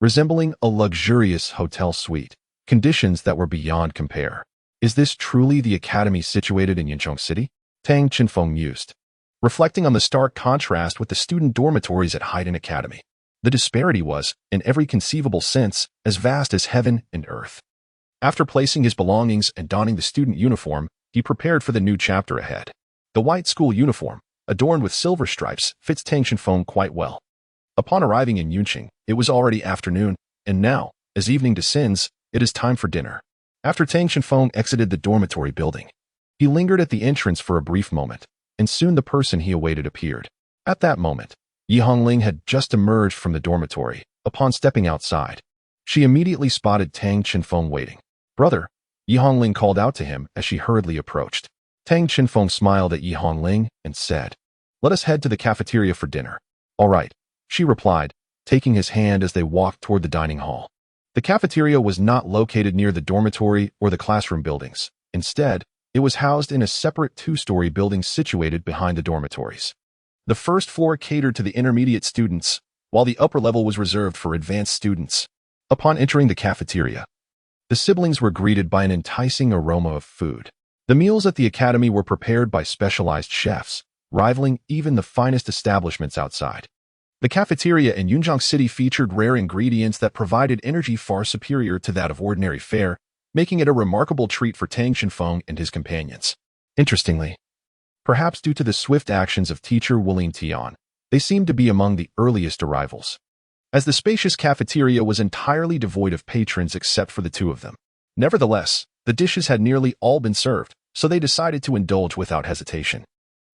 resembling a luxurious hotel suite, conditions that were beyond compare. Is this truly the academy situated in Yunzong City? Tang Chenfeng mused, reflecting on the stark contrast with the student dormitories at Haidin Academy. The disparity was, in every conceivable sense, as vast as heaven and earth. After placing his belongings and donning the student uniform, he prepared for the new chapter ahead. The white school uniform, adorned with silver stripes, fits Tang Shenfeng quite well. Upon arriving in Yunqing, it was already afternoon, and now, as evening descends, it is time for dinner. After Tang Shenfeng exited the dormitory building, he lingered at the entrance for a brief moment, and soon the person he awaited appeared. At that moment, Yi Hongling had just emerged from the dormitory. Upon stepping outside, she immediately spotted Tang Shenfeng waiting. "Brother," Yi Hongling called out to him as she hurriedly approached. Tang Shenfeng smiled at Yi Hongling and said, "Let us head to the cafeteria for dinner." "All right," she replied, taking his hand as they walked toward the dining hall. The cafeteria was not located near the dormitory or the classroom buildings. Instead, it was housed in a separate two-story building situated behind the dormitories. The first floor catered to the intermediate students, while the upper level was reserved for advanced students. Upon entering the cafeteria, the siblings were greeted by an enticing aroma of food. The meals at the academy were prepared by specialized chefs, rivaling even the finest establishments outside. The cafeteria in Yunzong City featured rare ingredients that provided energy far superior to that of ordinary fare, making it a remarkable treat for Tang Shenfeng and his companions. Interestingly, perhaps due to the swift actions of teacher William Tian, they seemed to be among the earliest arrivals, as the spacious cafeteria was entirely devoid of patrons except for the two of them. Nevertheless, the dishes had nearly all been served, so they decided to indulge without hesitation.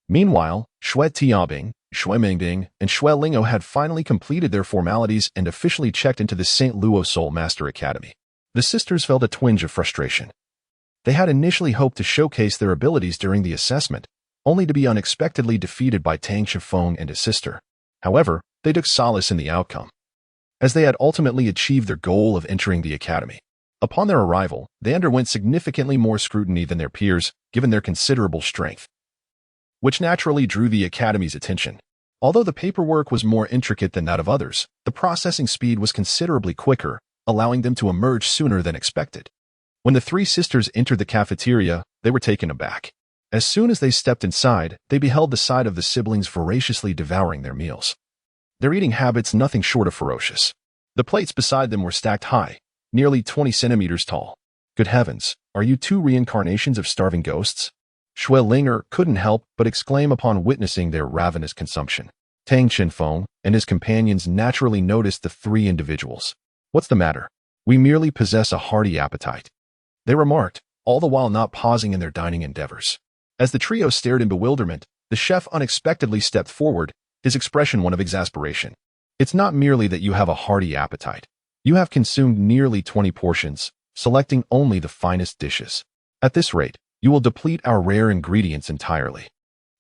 Meanwhile, Xue Tiabing, Xue Mingbing, and Xue Lingo had finally completed their formalities and officially checked into the St. Luo Soul Master Academy. The sisters felt a twinge of frustration. They had initially hoped to showcase their abilities during the assessment, only to be unexpectedly defeated by Tang Shenfeng and his sister. However, they took solace in the outcome, as they had ultimately achieved their goal of entering the academy. Upon their arrival, they underwent significantly more scrutiny than their peers, given their considerable strength, which naturally drew the academy's attention. Although the paperwork was more intricate than that of others, the processing speed was considerably quicker, allowing them to emerge sooner than expected. When the three sisters entered the cafeteria, they were taken aback. As soon as they stepped inside, they beheld the sight of the siblings voraciously devouring their meals. Their eating habits nothing short of ferocious. The plates beside them were stacked high, nearly 20 centimeters tall. "Good heavens, are you two reincarnations of starving ghosts?" Xue Linger couldn't help but exclaim upon witnessing their ravenous consumption. Tang Shenfeng and his companions naturally noticed the three individuals. "What's the matter? We merely possess a hearty appetite," they remarked, all the while not pausing in their dining endeavors. As the trio stared in bewilderment, the chef unexpectedly stepped forward, his expression one of exasperation. "It's not merely that you have a hearty appetite. You have consumed nearly 20 portions, selecting only the finest dishes. At this rate, you will deplete our rare ingredients entirely."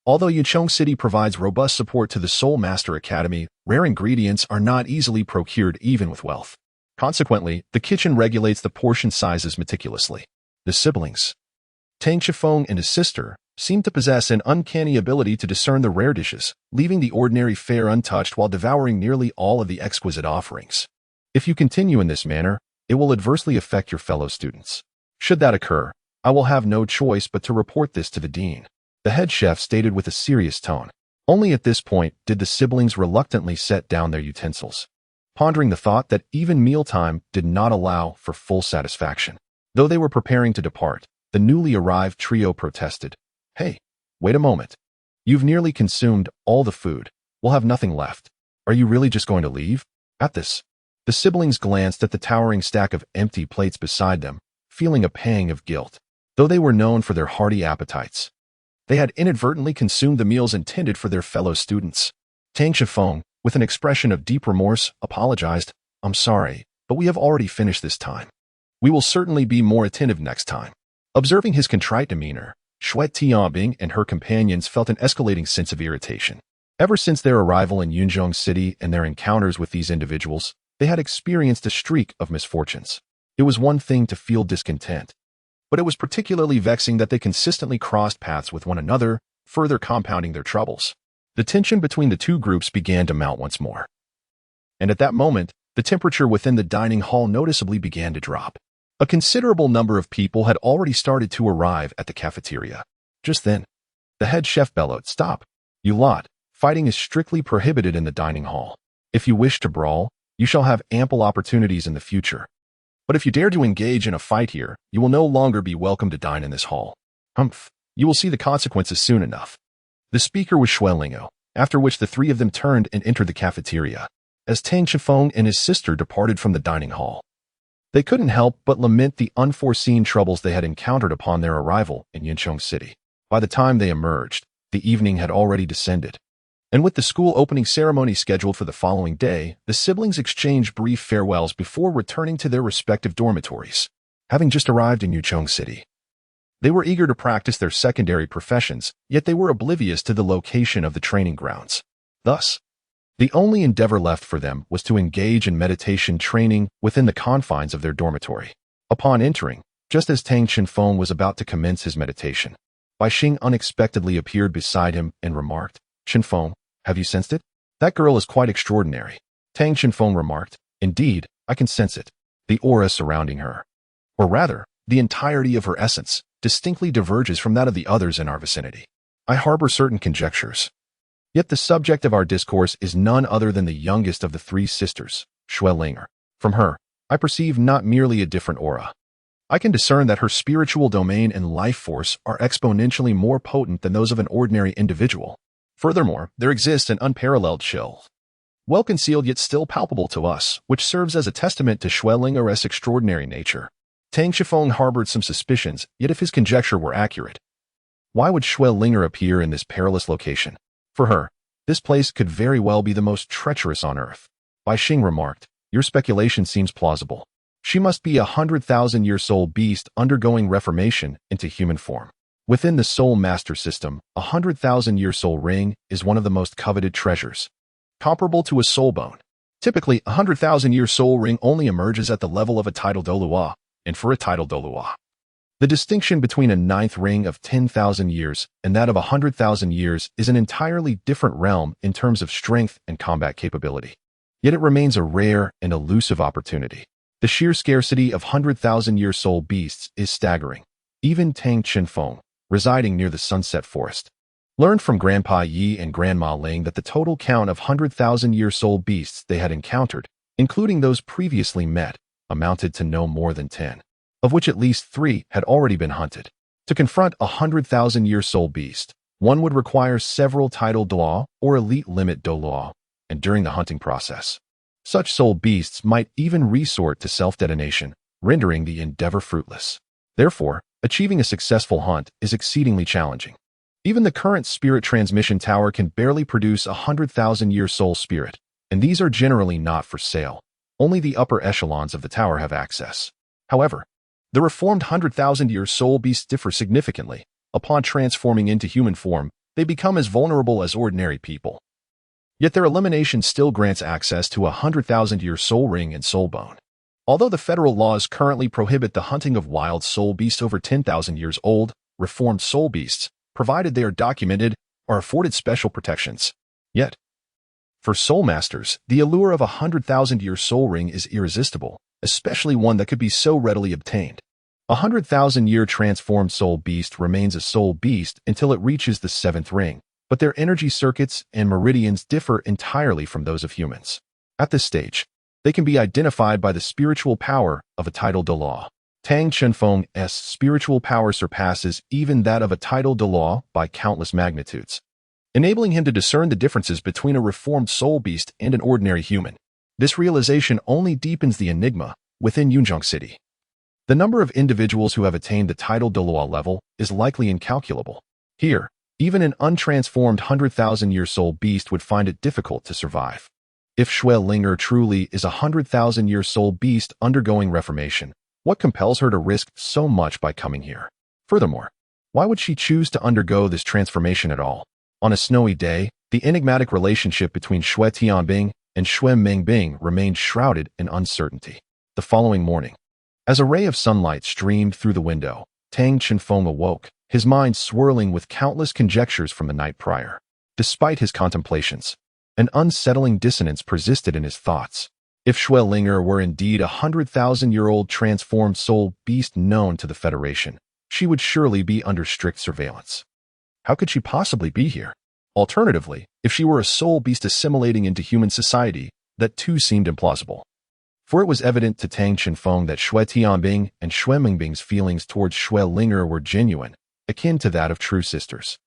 Although Yunzong City provides robust support to the Soul Master Academy, rare ingredients are not easily procured even with wealth. Consequently, the kitchen regulates the portion sizes meticulously. The siblings, Tang Shenfeng and his sister, seemed to possess an uncanny ability to discern the rare dishes, leaving the ordinary fare untouched while devouring nearly all of the exquisite offerings. If you continue in this manner, it will adversely affect your fellow students. Should that occur, I will have no choice but to report this to the dean," the head chef stated with a serious tone. Only at this point did the siblings reluctantly set down their utensils, pondering the thought that even mealtime did not allow for full satisfaction. Though they were preparing to depart, the newly arrived trio protested. "Hey, wait a moment. You've nearly consumed all the food. We'll have nothing left. Are you really just going to leave?" At this, the siblings glanced at the towering stack of empty plates beside them, feeling a pang of guilt. Though they were known for their hearty appetites, they had inadvertently consumed the meals intended for their fellow students. Tang Shenfeng, with an expression of deep remorse, apologized. "I'm sorry, but we have already finished this time. We will certainly be more attentive next time." Observing his contrite demeanor, Xue Tiabing and her companions felt an escalating sense of irritation. Ever since their arrival in Yunzong City and their encounters with these individuals, they had experienced a streak of misfortunes. It was one thing to feel discontent, but it was particularly vexing that they consistently crossed paths with one another, further compounding their troubles. The tension between the two groups began to mount once more. And at that moment, the temperature within the dining hall noticeably began to drop. A considerable number of people had already started to arrive at the cafeteria. Just then, the head chef bellowed, "Stop, you lot. Fighting is strictly prohibited in the dining hall. If you wish to brawl, you shall have ample opportunities in the future. But if you dare to engage in a fight here, you will no longer be welcome to dine in this hall. Humph, you will see the consequences soon enough." The speaker was Xue Lingao, after which the three of them turned and entered the cafeteria, as Tang Qifeng and his sister departed from the dining hall. They couldn't help but lament the unforeseen troubles they had encountered upon their arrival in Yunzong City. By the time they emerged, the evening had already descended, and with the school opening ceremony scheduled for the following day, the siblings exchanged brief farewells before returning to their respective dormitories. Having just arrived in Yunzong City, they were eager to practice their secondary professions, yet they were oblivious to the location of the training grounds. Thus, the only endeavor left for them was to engage in meditation training within the confines of their dormitory. Upon entering, just as Tang Qifeng was about to commence his meditation, Bai Xing unexpectedly appeared beside him and remarked, "Qifeng, have you sensed it? That girl is quite extraordinary." Tang Qifeng remarked, "Indeed, I can sense it. The aura surrounding her, or rather, the entirety of her essence, distinctly diverges from that of the others in our vicinity. I harbor certain conjectures. Yet the subject of our discourse is none other than the youngest of the three sisters, Xue Ling'er. From her, I perceive not merely a different aura. I can discern that her spiritual domain and life force are exponentially more potent than those of an ordinary individual. Furthermore, there exists an unparalleled chill, well concealed yet still palpable to us, which serves as a testament to Xue Ling'er's extraordinary nature." Tang Qifeng harbored some suspicions, yet if his conjecture were accurate, why would Xue Ling'er appear in this perilous location? For her, this place could very well be the most treacherous on earth. Bai Xing remarked, "Your speculation seems plausible. She must be a 100,000-year soul beast undergoing reformation into human form. Within the soul master system, a 100,000-year soul ring is one of the most coveted treasures, comparable to a soul bone. Typically, a 100,000-year soul ring only emerges at the level of a title Douluo, and for a title Douluo, the distinction between a ninth ring of 10,000 years and that of 100,000 years is an entirely different realm in terms of strength and combat capability. Yet it remains a rare and elusive opportunity. The sheer scarcity of 100,000-year soul beasts is staggering. Even Tang Qifeng, residing near the Sunset Forest, learned from Grandpa Yi and Grandma Ling that the total count of 100,000-year soul beasts they had encountered, including those previously met, amounted to no more than 10, of which at least 3 had already been hunted. To confront a 100,000-year soul beast, one would require several title Douluo or elite limit Douluo, and during the hunting process, such soul beasts might even resort to self-detonation, rendering the endeavor fruitless. Therefore, achieving a successful hunt is exceedingly challenging. Even the current spirit transmission tower can barely produce a 100,000-year soul spirit, and these are generally not for sale. Only the upper echelons of the tower have access. However, the reformed 100,000-year soul beasts differ significantly. Upon transforming into human form, they become as vulnerable as ordinary people. Yet their elimination still grants access to a 100,000-year soul ring and soul bone. Although the federal laws currently prohibit the hunting of wild soul beasts over 10,000 years old, reformed soul beasts, provided they are documented, are afforded special protections. Yet, for soul masters, the allure of a 100,000-year soul ring is irresistible, especially one that could be so readily obtained. A 100,000-year transformed soul beast remains a soul beast until it reaches the 7th ring, but their energy circuits and meridians differ entirely from those of humans. At this stage, they can be identified by the spiritual power of a title Douluo. Tang Qifeng's spiritual power surpasses even that of a title Douluo by countless magnitudes, enabling him to discern the differences between a reformed soul beast and an ordinary human. This realization only deepens the enigma within Yunzong City. The number of individuals who have attained the title Douluo level is likely incalculable. Here, even an untransformed 100,000-year soul beast would find it difficult to survive. If Xue Ling'er truly is a 100,000-year soul beast undergoing reformation, what compels her to risk so much by coming here? Furthermore, why would she choose to undergo this transformation at all? On a snowy day, the enigmatic relationship between Xue Tianbing and Xue Mingbing remained shrouded in uncertainty. The following morning, as a ray of sunlight streamed through the window, Tang Qifeng awoke, his mind swirling with countless conjectures from the night prior. Despite his contemplations, an unsettling dissonance persisted in his thoughts. If Xue Ling'er were indeed a 100,000-year-old transformed soul beast known to the Federation, she would surely be under strict surveillance. How could she possibly be here? Alternatively, if she were a soul beast assimilating into human society, that too seemed implausible. For it was evident to Tang Qifeng that Xue Tianbing and Xue Mingbing's feelings towards Xue Ling'er were genuine, akin to that of true sisters.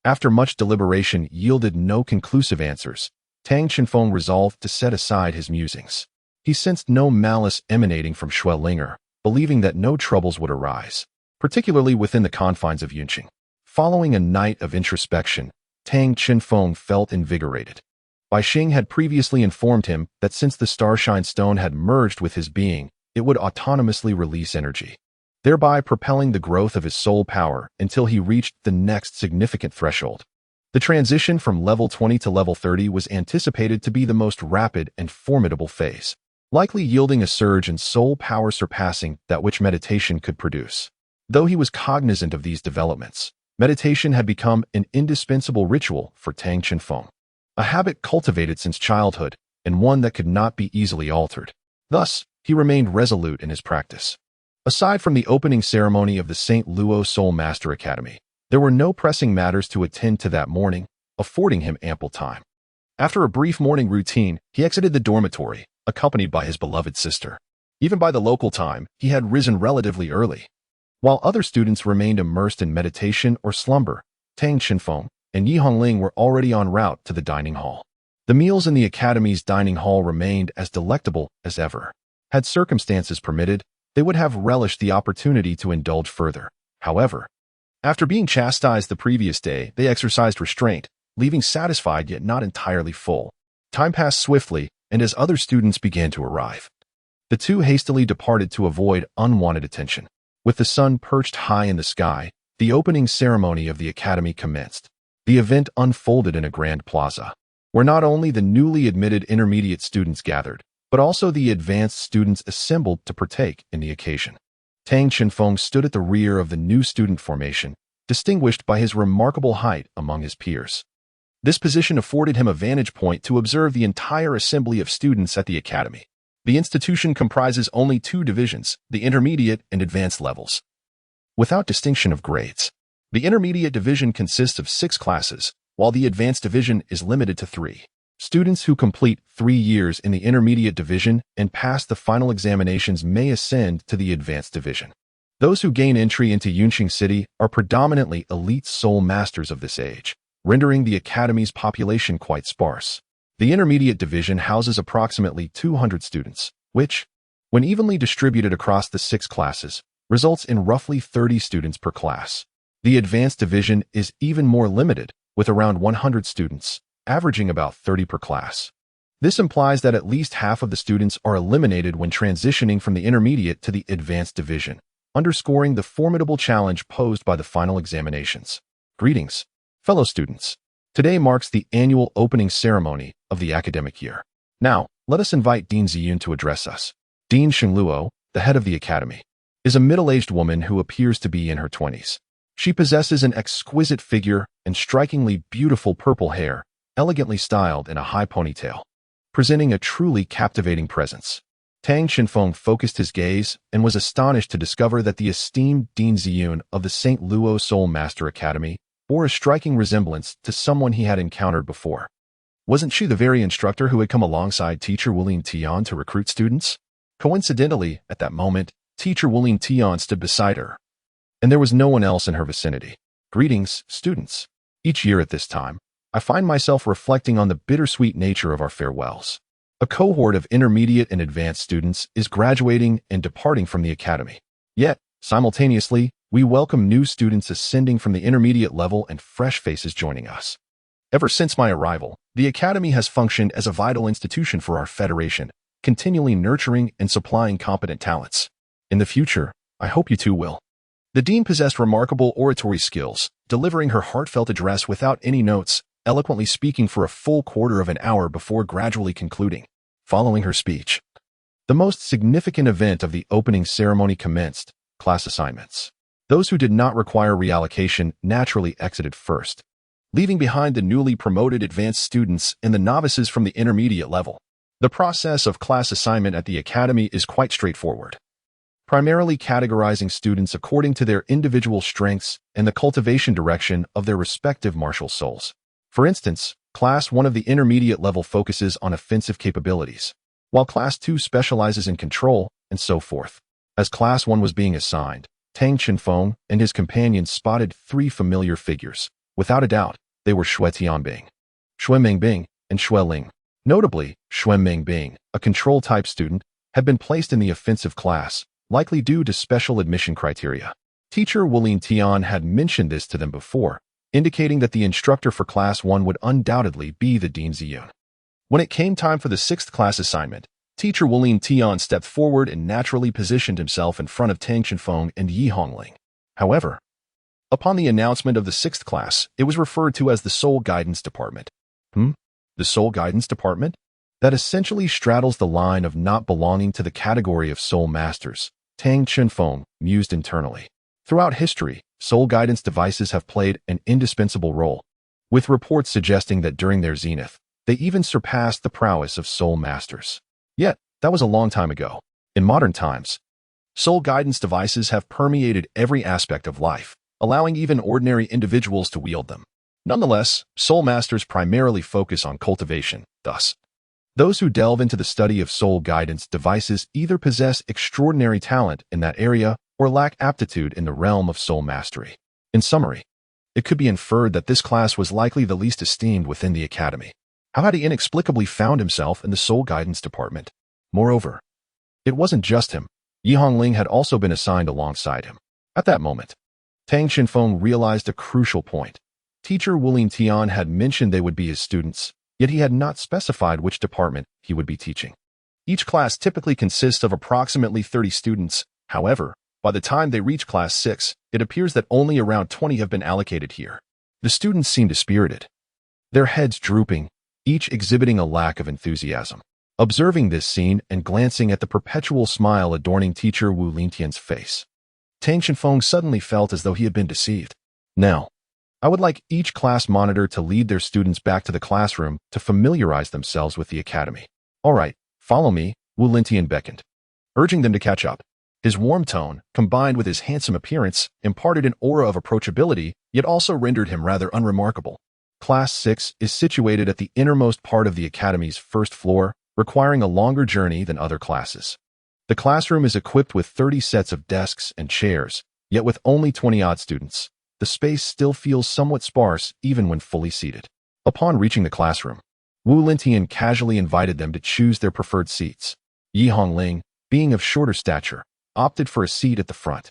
After much deliberation yielded no conclusive answers, Tang Chenfeng resolved to set aside his musings. He sensed no malice emanating from Xuelinger, believing that no troubles would arise, particularly within the confines of Yunqing. Following a night of introspection, Tang Chenfeng felt invigorated. Bai Xing had previously informed him that since the Starshine Stone had merged with his being, it would autonomously release energy, thereby propelling the growth of his soul power until he reached the next significant threshold. The transition from level 20 to level 30 was anticipated to be the most rapid and formidable phase, likely yielding a surge in soul power surpassing that which meditation could produce. Though he was cognizant of these developments, meditation had become an indispensable ritual for Tang Chenfeng, a habit cultivated since childhood and one that could not be easily altered. Thus, he remained resolute in his practice. Aside from the opening ceremony of the St. Luo Soul Master Academy, there were no pressing matters to attend to that morning, affording him ample time. After a brief morning routine, he exited the dormitory, accompanied by his beloved sister. Even by the local time, he had risen relatively early. While other students remained immersed in meditation or slumber, Tang Chenfeng and Yi Hongling were already en route to the dining hall. The meals in the academy's dining hall remained as delectable as ever. Had circumstances permitted, they would have relished the opportunity to indulge further. However, after being chastised the previous day, they exercised restraint, leaving satisfied yet not entirely full. Time passed swiftly, and as other students began to arrive, the two hastily departed to avoid unwanted attention. With the sun perched high in the sky, the opening ceremony of the academy commenced. The event unfolded in a grand plaza, where not only the newly admitted intermediate students gathered, but also the advanced students assembled to partake in the occasion. Tang Chenfeng stood at the rear of the new student formation, distinguished by his remarkable height among his peers. This position afforded him a vantage point to observe the entire assembly of students at the academy. The institution comprises only two divisions, the intermediate and advanced levels, without distinction of grades. The intermediate division consists of 6 classes, while the advanced division is limited to 3. Students who complete 3 years in the intermediate division and pass the final examinations may ascend to the advanced division. Those who gain entry into Yunqing City are predominantly elite soul masters of this age, rendering the academy's population quite sparse. The intermediate division houses approximately 200 students, which, when evenly distributed across the 6 classes, results in roughly 30 students per class. The advanced division is even more limited, with around 100 students, averaging about 30 per class. This implies that at least half of the students are eliminated when transitioning from the intermediate to the advanced division, underscoring the formidable challenge posed by the final examinations. Greetings, fellow students. Today marks the annual opening ceremony of the academic year. Now, let us invite Dean Ziyun to address us. Dean Xingluo, the head of the academy, is a middle-aged woman who appears to be in her 20s. She possesses an exquisite figure and strikingly beautiful purple hair, elegantly styled in a high ponytail, presenting a truly captivating presence. Tang Chenfeng focused his gaze and was astonished to discover that the esteemed Dean Ziyun of the St. Luo Soul Master Academy bore a striking resemblance to someone he had encountered before. Wasn't she the very instructor who had come alongside teacher Wulin Tian to recruit students? Coincidentally, at that moment, teacher Wulin Tian stood beside her, and there was no one else in her vicinity. Greetings, students. Each year at this time, I find myself reflecting on the bittersweet nature of our farewells. A cohort of intermediate and advanced students is graduating and departing from the academy. Yet, simultaneously, we welcome new students ascending from the intermediate level and fresh faces joining us. Ever since my arrival, the academy has functioned as a vital institution for our federation, continually nurturing and supplying competent talents. In the future, I hope you too will. The dean possessed remarkable oratory skills, delivering her heartfelt address without any notes, eloquently speaking for a full quarter of an hour before gradually concluding. Following her speech, the most significant event of the opening ceremony commenced: class assignments. Those who did not require reallocation naturally exited first, leaving behind the newly promoted advanced students and the novices from the intermediate level. The process of class assignment at the academy is quite straightforward, primarily categorizing students according to their individual strengths and the cultivation direction of their respective martial souls. For instance, Class 1 of the intermediate level focuses on offensive capabilities, while Class 2 specializes in control, and so forth. As Class 1 was being assigned, Tang Chenfeng and his companions spotted 3 familiar figures, Without a doubt, they were Xue Tianbing, Xue Mingbing, and Xue Ling. Notably, Xue Mingbing, a control-type student, had been placed in the offensive class, likely due to special admission criteria. Teacher Wulin Tian had mentioned this to them before, indicating that the instructor for Class 1 would undoubtedly be the Dean Ziyun. When it came time for the 6th class assignment, Teacher Wulin Tian stepped forward and naturally positioned himself in front of Tang Chenfeng and Yi Hongling. However, upon the announcement of the 6th class, it was referred to as the Soul Guidance Department. The Soul Guidance Department? That essentially straddles the line of not belonging to the category of Soul Masters, Tang Chenfeng mused internally. Throughout history, soul guidance devices have played an indispensable role, with reports suggesting that during their zenith, they even surpassed the prowess of soul masters. Yet, that was a long time ago. In modern times, soul guidance devices have permeated every aspect of life, allowing even ordinary individuals to wield them. Nonetheless, soul masters primarily focus on cultivation, thus, those who delve into the study of soul guidance devices either possess extraordinary talent in that area or lack aptitude in the realm of soul mastery. In summary, it could be inferred that this class was likely the least esteemed within the academy. How had he inexplicably found himself in the soul guidance department? Moreover, it wasn't just him. Yi Hongling had also been assigned alongside him. At that moment, Tang Chenfeng realized a crucial point. Teacher Wulin Tian had mentioned they would be his students, yet he had not specified which department he would be teaching. Each class typically consists of approximately 30 students. However, by the time they reach Class 6, it appears that only around 20 have been allocated here. The students seemed dispirited, their heads drooping, each exhibiting a lack of enthusiasm. Observing this scene and glancing at the perpetual smile adorning Teacher Wu Lintian's face, Tang Chenfeng suddenly felt as though he had been deceived. Now, I would like each class monitor to lead their students back to the classroom to familiarize themselves with the academy. All right, follow me, Wu Lintian beckoned, urging them to catch up. His warm tone, combined with his handsome appearance, imparted an aura of approachability, yet also rendered him rather unremarkable. Class 6 is situated at the innermost part of the academy's first floor, requiring a longer journey than other classes. The classroom is equipped with 30 sets of desks and chairs, yet with only 20-odd students. The space still feels somewhat sparse even when fully seated. Upon reaching the classroom, Wu Lintian casually invited them to choose their preferred seats. Yi Hongling, being of shorter stature, opted for a seat at the front,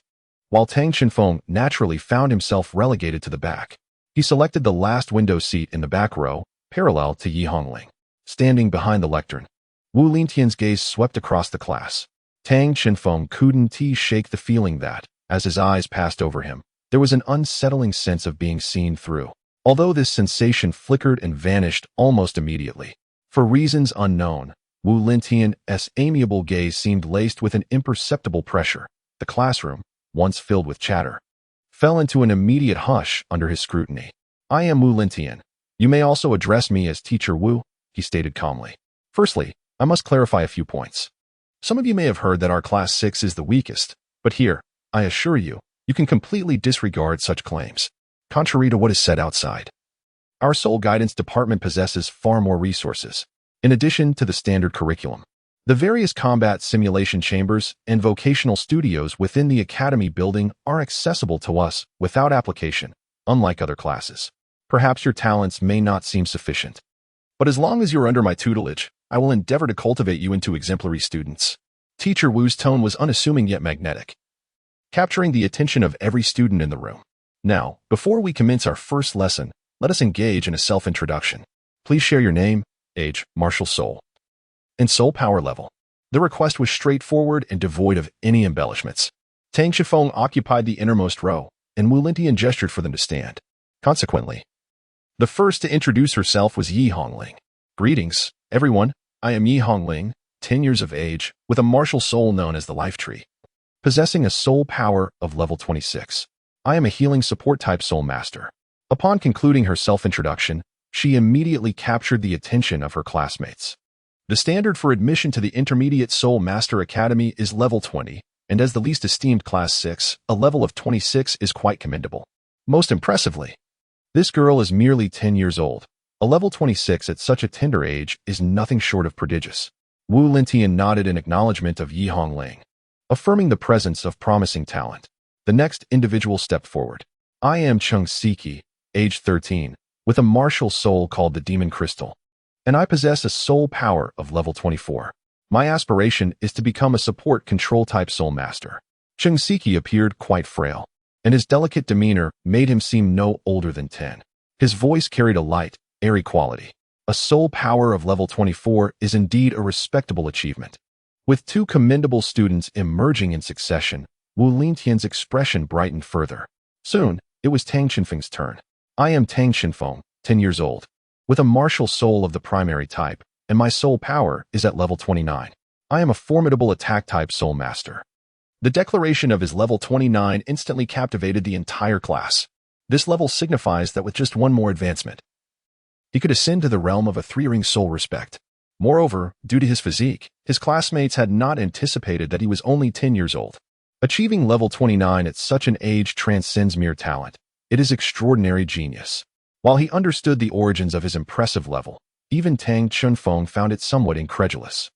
while Tang Chenfeng naturally found himself relegated to the back. He selected the last window seat in the back row, parallel to Yi Hongling. Standing behind the lectern, Wu Lintian's gaze swept across the class. Tang Chenfeng couldn't shake the feeling that, as his eyes passed over him, there was an unsettling sense of being seen through. Although this sensation flickered and vanished almost immediately. For reasons unknown, Wu Lintian's amiable gaze seemed laced with an imperceptible pressure. The classroom, once filled with chatter, fell into an immediate hush under his scrutiny. I am Wu Lintian. You may also address me as Teacher Wu, he stated calmly. Firstly, I must clarify a few points. Some of you may have heard that our Class 6 is the weakest, but here, I assure you, you can completely disregard such claims. Contrary to what is said outside, our Soul Guidance Department possesses far more resources. In addition to the standard curriculum, the various combat simulation chambers and vocational studios within the Academy building are accessible to us without application, unlike other classes. Perhaps your talents may not seem sufficient, but as long as you are under my tutelage, I will endeavor to cultivate you into exemplary students. Teacher Wu's tone was unassuming yet magnetic, capturing the attention of every student in the room. Now, before we commence our first lesson, let us engage in a self-introduction. Please share your name, age, martial soul, and soul power level. The request was straightforward and devoid of any embellishments. Tang Chenfeng occupied the innermost row, and Wu Lintian gestured for them to stand. Consequently, the first to introduce herself was Yi Hongling. Greetings, everyone. I am Yi Hongling, 10 years of age, with a martial soul known as the Life Tree, possessing a soul power of level 26. I am a healing support type soul master. Upon concluding her self-introduction, she immediately captured the attention of her classmates. The standard for admission to the Intermediate Soul Master Academy is level 20, and as the least esteemed Class 6, a level of 26 is quite commendable. Most impressively, this girl is merely 10 years old. A level 26 at such a tender age is nothing short of prodigious. Wu Lintian nodded in acknowledgement of Yi Hongling, affirming the presence of promising talent. The next individual stepped forward. I am Chung Siki, age 13, with a martial soul called the Demon Crystal. And I possess a soul power of level 24. My aspiration is to become a support control-type soul master. Chungsiki appeared quite frail, and his delicate demeanor made him seem no older than 10. His voice carried a light, airy quality. A soul power of level 24 is indeed a respectable achievement. With two commendable students emerging in succession, Wu Lintian's expression brightened further. Soon, it was Tang Xinfeng's turn. I am Tang Xinfeng, 10 years old, with a martial soul of the primary type, and my soul power is at level 29. I am a formidable attack-type soul master. The declaration of his level 29 instantly captivated the entire class. This level signifies that with just one more advancement, he could ascend to the realm of a three-ring soul respect. Moreover, due to his physique, his classmates had not anticipated that he was only 10 years old. Achieving level 29 at such an age transcends mere talent. It is extraordinary genius. While he understood the origins of his impressive level, even Tang Xinfeng found it somewhat incredulous.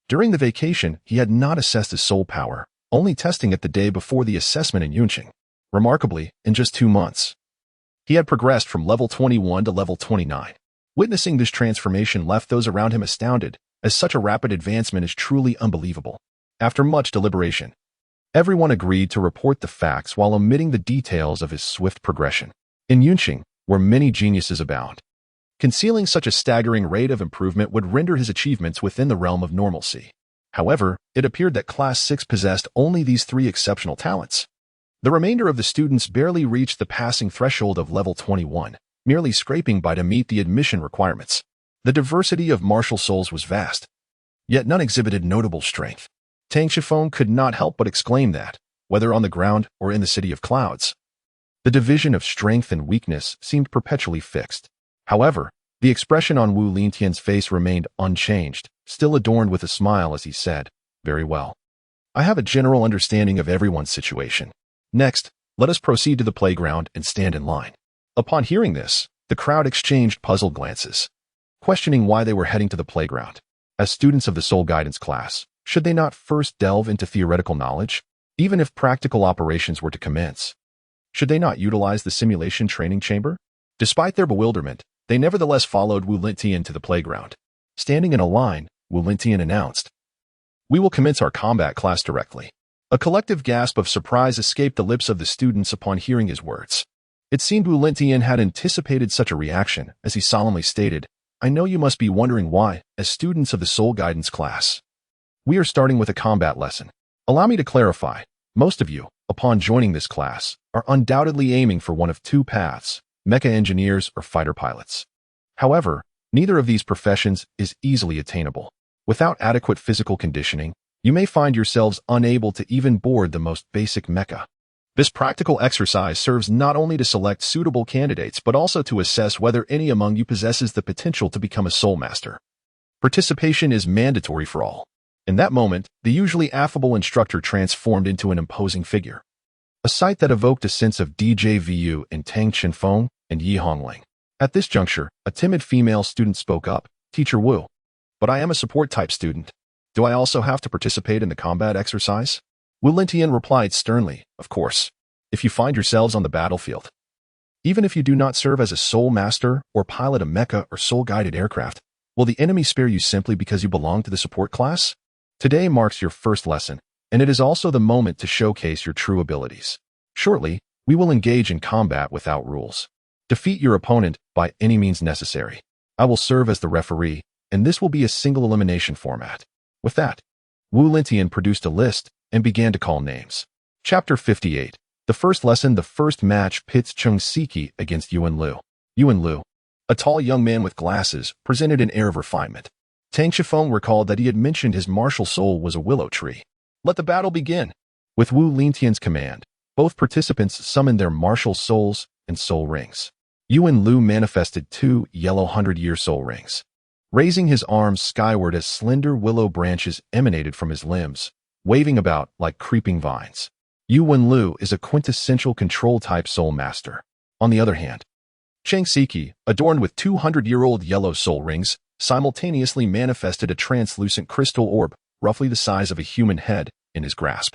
During the vacation, he had not assessed his soul power, only testing it the day before the assessment in Yunzong. Remarkably, in just 2 months, he had progressed from level 21 to level 29. Witnessing this transformation left those around him astounded, as such a rapid advancement is truly unbelievable. After much deliberation, everyone agreed to report the facts while omitting the details of his swift progression. In Yunzong, where many geniuses abound, concealing such a staggering rate of improvement would render his achievements within the realm of normalcy. However, it appeared that Class 6 possessed only these 3 exceptional talents. The remainder of the students barely reached the passing threshold of level 21, merely scraping by to meet the admission requirements. The diversity of martial souls was vast, yet none exhibited notable strength. Tang Xinfeng could not help but exclaim that, whether on the ground or in the City of Clouds, the division of strength and weakness seemed perpetually fixed. However, the expression on Wu Lintian's face remained unchanged, still adorned with a smile as he said, "Very well. I have a general understanding of everyone's situation. Next, let us proceed to the playground and stand in line." Upon hearing this, the crowd exchanged puzzled glances, questioning why they were heading to the playground. As students of the Soul Guidance class, should they not first delve into theoretical knowledge? Even if practical operations were to commence, should they not utilize the simulation training chamber? Despite their bewilderment, they nevertheless followed Wu Lintian to the playground. Standing in a line, Wu Lintian announced, "We will commence our combat class directly." A collective gasp of surprise escaped the lips of the students upon hearing his words. It seemed Wu Lintian had anticipated such a reaction, as he solemnly stated, "I know you must be wondering why, as students of the Soul Guidance class, we are starting with a combat lesson. Allow me to clarify. Most of you, upon joining this class, are undoubtedly aiming for one of 2 paths, mecha engineers or fighter pilots. However, neither of these professions is easily attainable. Without adequate physical conditioning, you may find yourselves unable to even board the most basic mecha. This practical exercise serves not only to select suitable candidates but also to assess whether any among you possesses the potential to become a soul master. Participation is mandatory for all." In that moment, the usually affable instructor transformed into an imposing figure, a sight that evoked a sense of déjà vu in Tang Xinfeng and Yi Hongling. At this juncture, a timid female student spoke up, "Teacher Wu, but I am a support-type student. Do I also have to participate in the combat exercise?" Wu Lintian replied sternly, "Of course, if you find yourselves on the battlefield. Even if you do not serve as a soul master or pilot a mecha or soul-guided aircraft, will the enemy spare you simply because you belong to the support class? Today marks your first lesson, and it is also the moment to showcase your true abilities. Shortly, we will engage in combat without rules. Defeat your opponent by any means necessary. I will serve as the referee, and this will be a single elimination format." With that, Wu Lintian produced a list and began to call names. Chapter 58. The first lesson. The first match pits Chungsiki against Yuan Lu. Yuan Lu, a tall young man with glasses, presented an air of refinement. Tang Xinfeng recalled that he had mentioned his martial soul was a willow tree. Let the battle begin. With Wu Lintian's command, both participants summoned their martial souls and soul rings. Yuan Lu manifested 2 yellow 100-year soul rings, raising his arms skyward as slender willow branches emanated from his limbs, waving about like creeping vines. Yuan Lu is a quintessential control-type soul master. On the other hand, Chungsiki, adorned with 200-year-old yellow soul rings, simultaneously manifested a translucent crystal orb, roughly the size of a human head, in his grasp,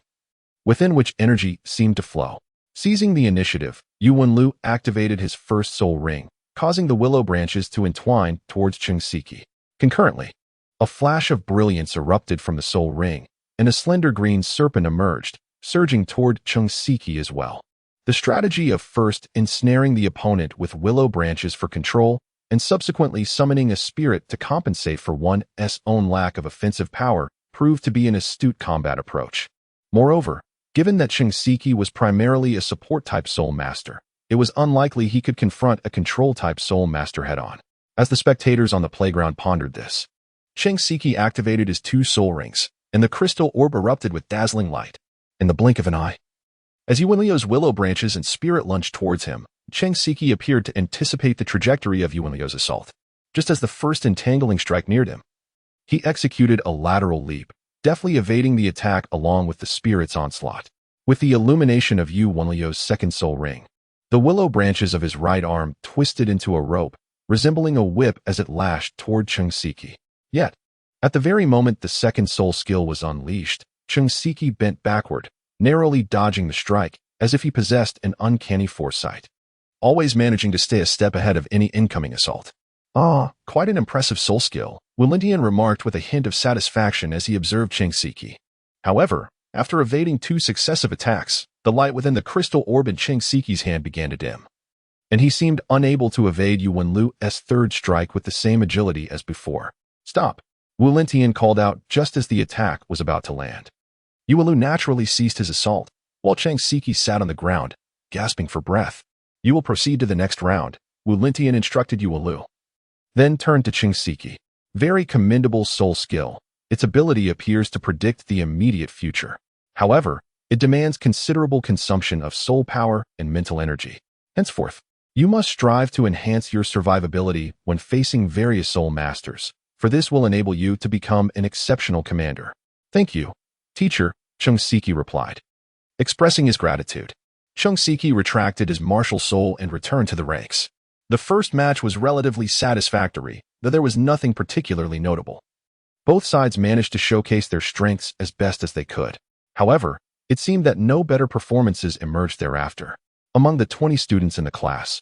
within which energy seemed to flow. Seizing the initiative, Yu Wenlu activated his first soul ring, causing the willow branches to entwine towards Siki. Concurrently, a flash of brilliance erupted from the soul ring, and a slender green serpent emerged, surging toward Siki as well. The strategy of first ensnaring the opponent with willow branches for control and subsequently summoning a spirit to compensate for one's own lack of offensive power proved to be an astute combat approach. Moreover, given that Siki was primarily a support-type soul master, it was unlikely he could confront a control-type soul master head-on. As the spectators on the playground pondered this, Siki activated his 2 soul rings, and the crystal orb erupted with dazzling light. In the blink of an eye, as Yu Wenliu's willow branches and spirit lunged towards him, Siki appeared to anticipate the trajectory of Yu Wenliu's assault. Just as the first entangling strike neared him, he executed a lateral leap, deftly evading the attack along with the spirit's onslaught. With the illumination of Yu Wenliu's second soul ring, the willow branches of his right arm twisted into a rope, resembling a whip as it lashed toward Siki. Yet, at the very moment the second soul skill was unleashed, Siki bent backward, narrowly dodging the strike, as if he possessed an uncanny foresight, always managing to stay a step ahead of any incoming assault. "Ah, quite an impressive soul skill," Wulintian remarked with a hint of satisfaction as he observed Siki. However, after evading 2 successive attacks, the light within the crystal orb in Siki's hand began to dim, and he seemed unable to evade Yu Wenlu's third strike with the same agility as before. "Stop," Wulintian called out just as the attack was about to land. Yu Wenlu naturally ceased his assault, while Siki sat on the ground, gasping for breath. "You will proceed to the next round," Wulintian instructed Yu Wenlu. Then turned to Siki. "Very commendable soul skill. Its ability appears to predict the immediate future. However, it demands considerable consumption of soul power and mental energy. Henceforth, you must strive to enhance your survivability when facing various soul masters, for this will enable you to become an exceptional commander." "Thank you, teacher," Siki replied. Expressing his gratitude, Siki retracted his martial soul and returned to the ranks. The first match was relatively satisfactory, though there was nothing particularly notable. Both sides managed to showcase their strengths as best as they could. However, it seemed that no better performances emerged thereafter. Among the 20 students in the class,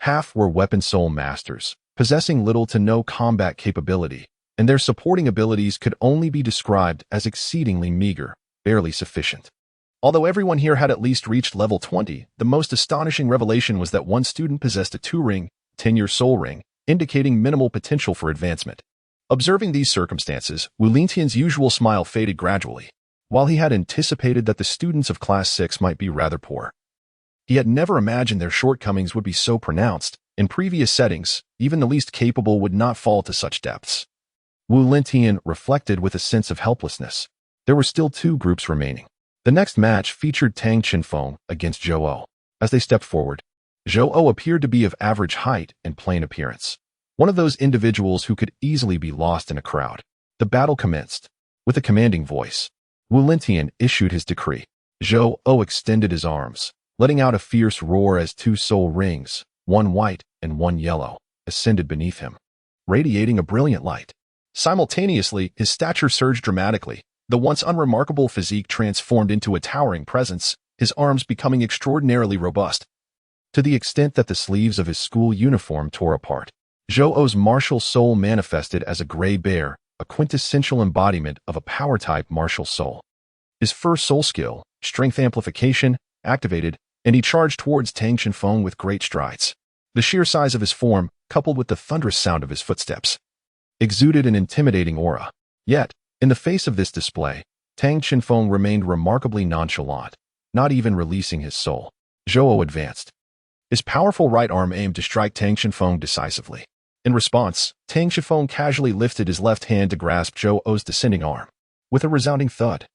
half were weapon soul masters, possessing little to no combat capability, and their supporting abilities could only be described as exceedingly meager, barely sufficient. Although everyone here had at least reached level 20, the most astonishing revelation was that one student possessed a 2-ring, 10-year soul ring, indicating minimal potential for advancement. Observing these circumstances, Wulintian's usual smile faded gradually. While he had anticipated that the students of Class 6 might be rather poor, he had never imagined their shortcomings would be so pronounced. In previous settings, even the least capable would not fall to such depths. Wulintian reflected with a sense of helplessness. There were still 2 groups remaining. The next match featured Tang Qinfeng against Zhou. As they stepped forward, Zhou appeared to be of average height and plain appearance, one of those individuals who could easily be lost in a crowd. The battle commenced. With a commanding voice, Wulintian issued his decree. Zhou extended his arms, letting out a fierce roar as 2 soul rings, one white and one yellow, ascended beneath him, radiating a brilliant light. Simultaneously, his stature surged dramatically. The once unremarkable physique transformed into a towering presence, his arms becoming extraordinarily robust, to the extent that the sleeves of his school uniform tore apart. Zhou's martial soul manifested as a gray bear, a quintessential embodiment of a power-type martial soul. His first soul skill, strength amplification, activated, and he charged towards Tang Qinfeng with great strides. The sheer size of his form, coupled with the thunderous sound of his footsteps, exuded an intimidating aura. Yet, in the face of this display, Tang Qinfeng remained remarkably nonchalant, not even releasing his soul. Zhou advanced. His powerful right arm aimed to strike Tang Qinfeng decisively. In response, Tang Qinfeng casually lifted his left hand to grasp Zhou's descending arm. With a resounding thud,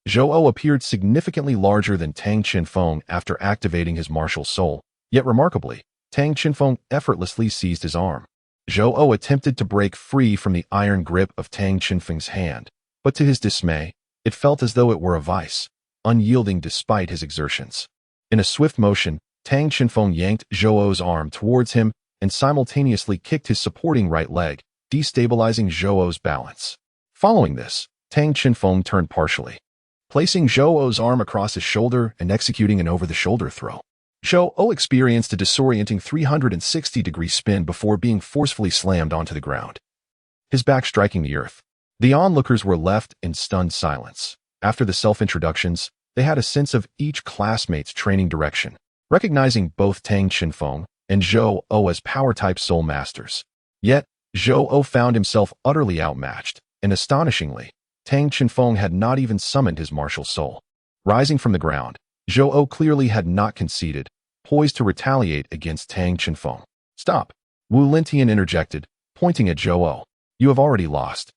Zhou appeared significantly larger than Tang Qinfeng after activating his martial soul. Yet remarkably, Tang Qinfeng effortlessly seized his arm. Zhou attempted to break free from the iron grip of Tang Qinfeng's hand, but to his dismay, it felt as though it were a vice, unyielding despite his exertions. In a swift motion, Tang Qinfeng yanked Zhou's arm towards him and simultaneously kicked his supporting right leg, destabilizing Zhou's balance. Following this, Tang Qinfeng turned partially, placing Zhou-O's arm across his shoulder and executing an over-the-shoulder throw. Zhou-O experienced a disorienting 360-degree spin before being forcefully slammed onto the ground, his back striking the earth. The onlookers were left in stunned silence. After the self-introductions, they had a sense of each classmate's training direction, recognizing both Tang Qinfeng and Zhou-O as power-type soul masters. Yet, Zhou-O found himself utterly outmatched, and astonishingly, Tang Qinfeng had not even summoned his martial soul. Rising from the ground, Zhou-O clearly had not conceded, poised to retaliate against Tang Qinfeng. "Stop," Wu Lintian interjected, pointing at Zhou-O. "You have already lost.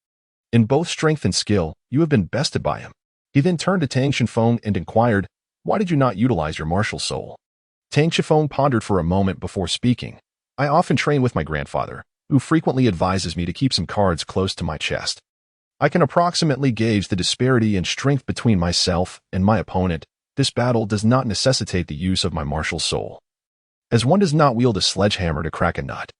In both strength and skill, you have been bested by him." He then turned to Tang Qinfeng and inquired, "Why did you not utilize your martial soul?" Tang Qinfeng pondered for a moment before speaking. "I often train with my grandfather, who frequently advises me to keep some cards close to my chest. I can approximately gauge the disparity in strength between myself and my opponent. This battle does not necessitate the use of my martial soul, as one does not wield a sledgehammer to crack a nut."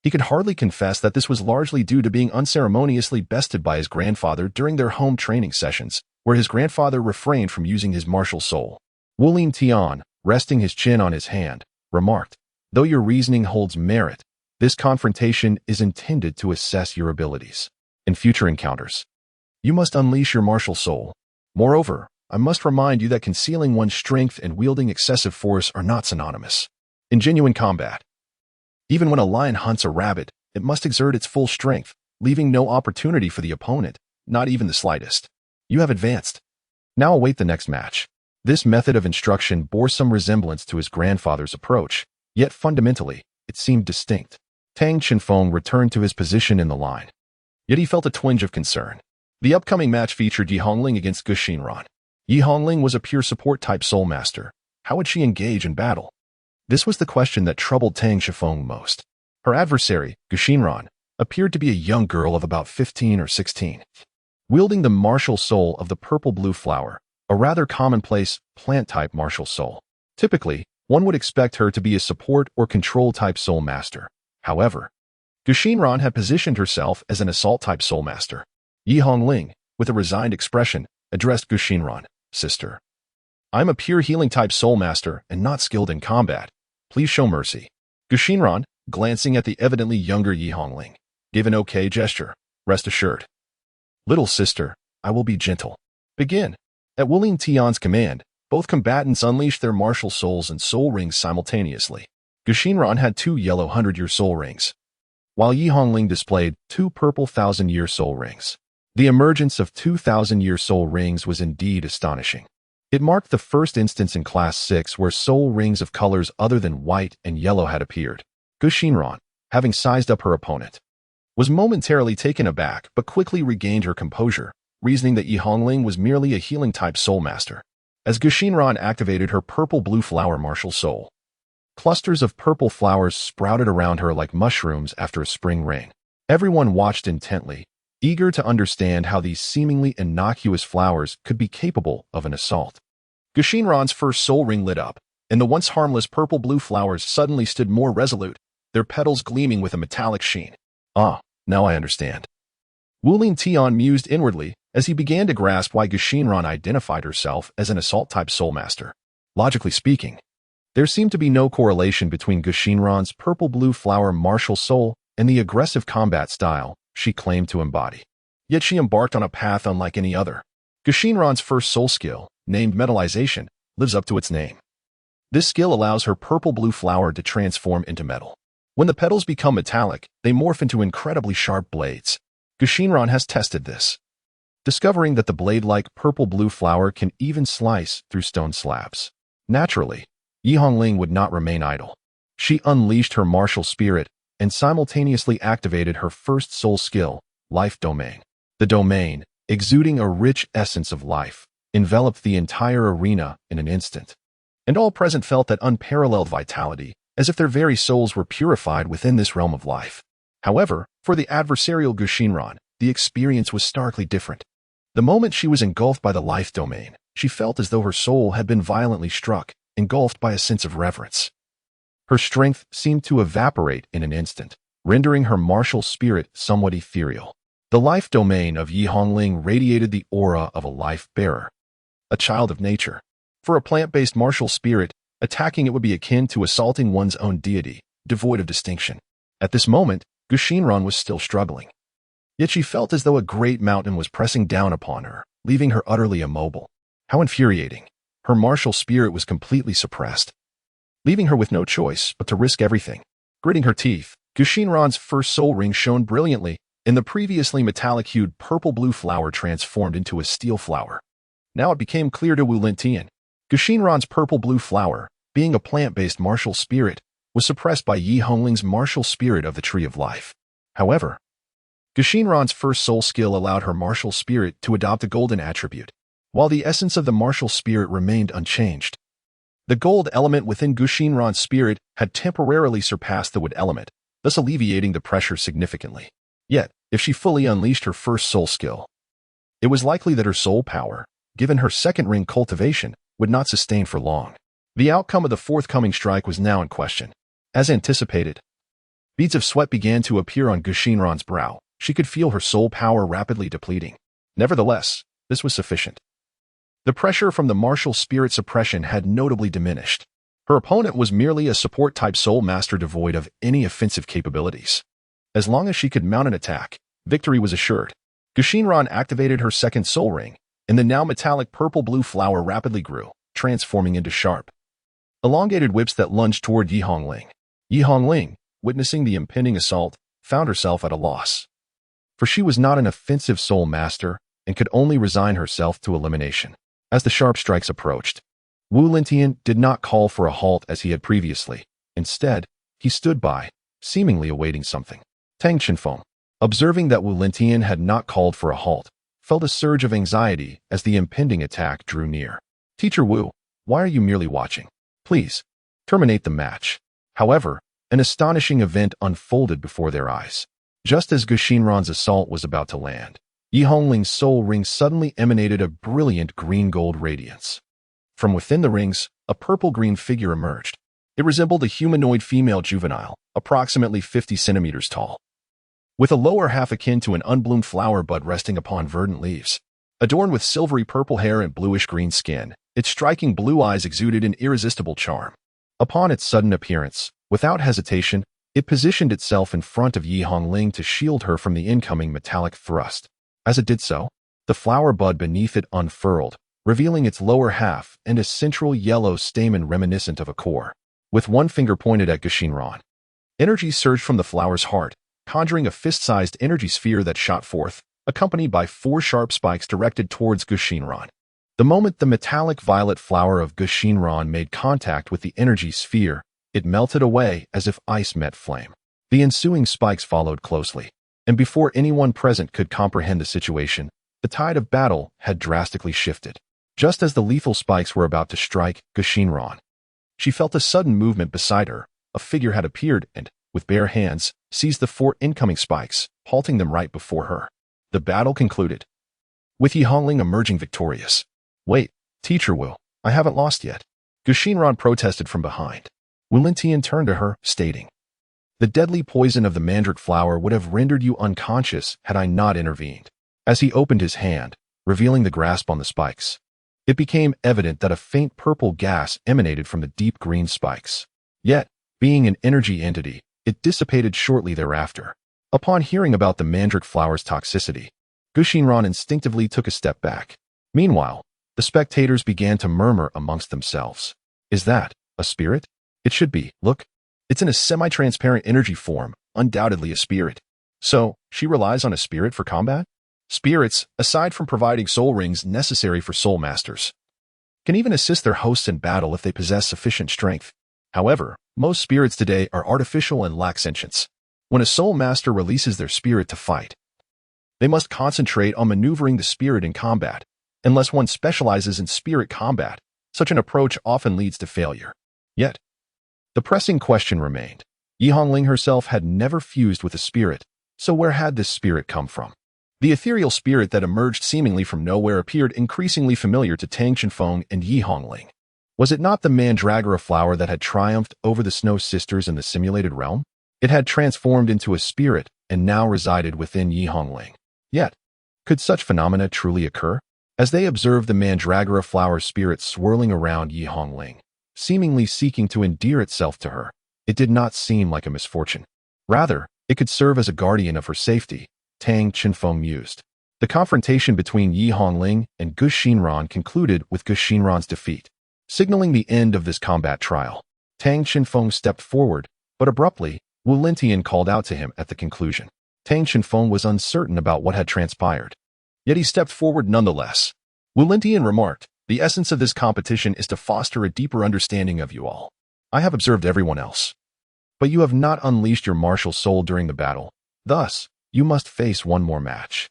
He could hardly confess that this was largely due to being unceremoniously bested by his grandfather during their home training sessions, where his grandfather refrained from using his martial soul. Wu Lintian, resting his chin on his hand, remarked, "Though your reasoning holds merit, this confrontation is intended to assess your abilities. In future encounters, you must unleash your martial soul. Moreover, I must remind you that concealing one's strength and wielding excessive force are not synonymous. In genuine combat, even when a lion hunts a rabbit, it must exert its full strength, leaving no opportunity for the opponent, not even the slightest. You have advanced. Now await the next match." This method of instruction bore some resemblance to his grandfather's approach, yet fundamentally, it seemed distinct. Tang Qinfeng returned to his position in the line. Yet he felt a twinge of concern. The upcoming match featured Yi Hongling against Gu Xinran. Yi Hongling was a pure support-type soul master. How would she engage in battle? This was the question that troubled Tang Qinfeng most. Her adversary, Gu Xinran, appeared to be a young girl of about 15 or 16. Wielding the martial soul of the purple-blue flower, a rather commonplace plant-type martial soul. Typically, one would expect her to be a support or control-type soul master. However, Gu Xinran had positioned herself as an assault-type soul master. Yi Hongling, with a resigned expression, addressed Gu Xinran, "Sister, I'm a pure healing-type soul master and not skilled in combat. Please show mercy." Gu Xinran, glancing at the evidently younger Yi Hongling, gave an okay gesture. "Rest assured, little sister, I will be gentle. Begin." At Wu Lintian's command, both combatants unleashed their martial souls and soul rings simultaneously. Gu Xinran had 2 yellow 100-year soul rings, while Yi Hongling displayed 2 purple 1,000-year soul rings. The emergence of 2,000-year soul rings was indeed astonishing. It marked the first instance in Class 6 where soul rings of colors other than white and yellow had appeared. Gu Xinran, having sized up her opponent, was momentarily taken aback but quickly regained her composure, reasoning that Yi Hongling was merely a healing-type soul master. As Gu Xinran activated her purple-blue flower martial soul, clusters of purple flowers sprouted around her like mushrooms after a spring rain. Everyone watched intently, eager to understand how these seemingly innocuous flowers could be capable of an assault. Gu Xinran's first soul ring lit up, and the once harmless purple-blue flowers suddenly stood more resolute, their petals gleaming with a metallic sheen. "Ah, now I understand." Wu Lintian mused inwardly as he began to grasp why Gu Xinran identified herself as an assault-type soul master. Logically speaking, there seemed to be no correlation between Gu Xinran's purple-blue flower martial soul and the aggressive combat style she claimed to embody. Yet she embarked on a path unlike any other. Gu Xinran's first soul skill, named metallization, lives up to its name. This skill allows her purple-blue flower to transform into metal. When the petals become metallic, they morph into incredibly sharp blades. Gu Xinran has tested this, discovering that the blade-like purple-blue flower can even slice through stone slabs. Naturally, Yi Hongling would not remain idle. She unleashed her martial spirit and simultaneously activated her first soul skill, Life Domain. The domain, exuding a rich essence of life, enveloped the entire arena in an instant. And all present felt that unparalleled vitality, as if their very souls were purified within this realm of life. However, for the adversarial Gu Xinran, the experience was starkly different. The moment she was engulfed by the life domain, she felt as though her soul had been violently struck, engulfed by a sense of reverence. Her strength seemed to evaporate in an instant, rendering her martial spirit somewhat ethereal. The life domain of Yi Hongling radiated the aura of a life bearer. a child of nature. For a plant-based martial spirit, attacking it would be akin to assaulting one's own deity, devoid of distinction. At this moment, Gushinran was still struggling. Yet she felt as though a great mountain was pressing down upon her, leaving her utterly immobile. How infuriating. Her martial spirit was completely suppressed, leaving her with no choice but to risk everything. Gritting her teeth, Gushinran's first soul ring shone brilliantly, and the previously metallic-hued purple-blue flower transformed into a steel flower. Now it became clear to Wu Lingtian. Gushinran's purple-blue flower, being a plant-based martial spirit, was suppressed by Yi Hongling's martial spirit of the Tree of Life. However, Gushinran's first soul skill allowed her martial spirit to adopt a golden attribute, while the essence of the martial spirit remained unchanged. The gold element within Gushinran's spirit had temporarily surpassed the wood element, thus alleviating the pressure significantly. Yet, if she fully unleashed her first soul skill, it was likely that her soul power, given her second ring cultivation, would not sustain for long. The outcome of the forthcoming strike was now in question. As anticipated, beads of sweat began to appear on Gushinran's brow. She could feel her soul power rapidly depleting. Nevertheless, this was sufficient. The pressure from the martial spirit suppression had notably diminished. Her opponent was merely a support-type soul master devoid of any offensive capabilities. As long as she could mount an attack, victory was assured. Gushinran activated her second soul ring, and the now metallic purple-blue flower rapidly grew, transforming into sharp, elongated whips that lunged toward Yi Hongling. Yi Hongling, witnessing the impending assault, found herself at a loss. For she was not an offensive soul master and could only resign herself to elimination. As the sharp strikes approached, Wu Lingtian did not call for a halt as he had previously. Instead, he stood by, seemingly awaiting something. Tang Chenfeng, observing that Wu Lingtian had not called for a halt, felt a surge of anxiety as the impending attack drew near. Teacher Wu, why are you merely watching? Please, terminate the match. However, an astonishing event unfolded before their eyes. Just as Gushinran's assault was about to land, Yi Hongling's soul ring suddenly emanated a brilliant green-gold radiance. From within the rings, a purple-green figure emerged. It resembled a humanoid female juvenile, approximately 50 centimeters tall, with a lower half akin to an unbloomed flower bud resting upon verdant leaves. Adorned with silvery purple hair and bluish-green skin, its striking blue eyes exuded an irresistible charm. Upon its sudden appearance, without hesitation, it positioned itself in front of Yi Hongling to shield her from the incoming metallic thrust. As it did so, the flower bud beneath it unfurled, revealing its lower half and a central yellow stamen reminiscent of a core. With one finger pointed at Gushinran, energy surged from the flower's heart, conjuring a fist-sized energy sphere that shot forth, accompanied by 4 sharp spikes directed towards Gushinran. The moment the metallic violet flower of Gushinran made contact with the energy sphere, it melted away as if ice met flame. The ensuing spikes followed closely, and before anyone present could comprehend the situation, the tide of battle had drastically shifted. Just as the lethal spikes were about to strike Gushinran, she felt a sudden movement beside her. A figure had appeared and, with bare hands, seized the 4 incoming spikes, halting them right before her. The battle concluded, with Yi Hongling emerging victorious. Wait, Teacher Wu, I haven't lost yet. Gushinran protested from behind. Wu Lingtian turned to her, stating, the deadly poison of the mandrake flower would have rendered you unconscious had I not intervened. As he opened his hand, revealing the grasp on the spikes, it became evident that a faint purple gas emanated from the deep green spikes. Yet, being an energy entity, it dissipated shortly thereafter. Upon hearing about the mandrake flower's toxicity, Gushinran instinctively took a step back. Meanwhile, the spectators began to murmur amongst themselves. Is that a spirit? It should be. Look, it's in a semi-transparent energy form, undoubtedly a spirit. So, she relies on a spirit for combat? Spirits, aside from providing soul rings necessary for soul masters, can even assist their hosts in battle if they possess sufficient strength. However, most spirits today are artificial and lack sentience. When a soul master releases their spirit to fight, they must concentrate on maneuvering the spirit in combat. Unless one specializes in spirit combat, such an approach often leads to failure. Yet, the pressing question remained. Yi Hongling herself had never fused with a spirit, so where had this spirit come from? The ethereal spirit that emerged seemingly from nowhere appeared increasingly familiar to Tang Chenfeng and Yi Hongling. Was it not the mandragora flower that had triumphed over the Snow Sisters in the simulated realm? It had transformed into a spirit and now resided within Yi Hongling. Yet, could such phenomena truly occur? as they observed the mandragora flower spirit swirling around Yi Hongling, seemingly seeking to endear itself to her. It did not seem like a misfortune. Rather, it could serve as a guardian of her safety, Tang Qinfeng mused. The confrontation between Yi Hongling and Gu Xinran concluded with Gu Xinran's defeat, signaling the end of this combat trial. Tang Qinfeng stepped forward, but abruptly, Wu Lintian called out to him at the conclusion. Tang Qinfeng was uncertain about what had transpired, yet he stepped forward nonetheless. Wu Lintian remarked, "The essence of this competition is to foster a deeper understanding of you all. I have observed everyone else, but you have not unleashed your martial soul during the battle. Thus, you must face one more match."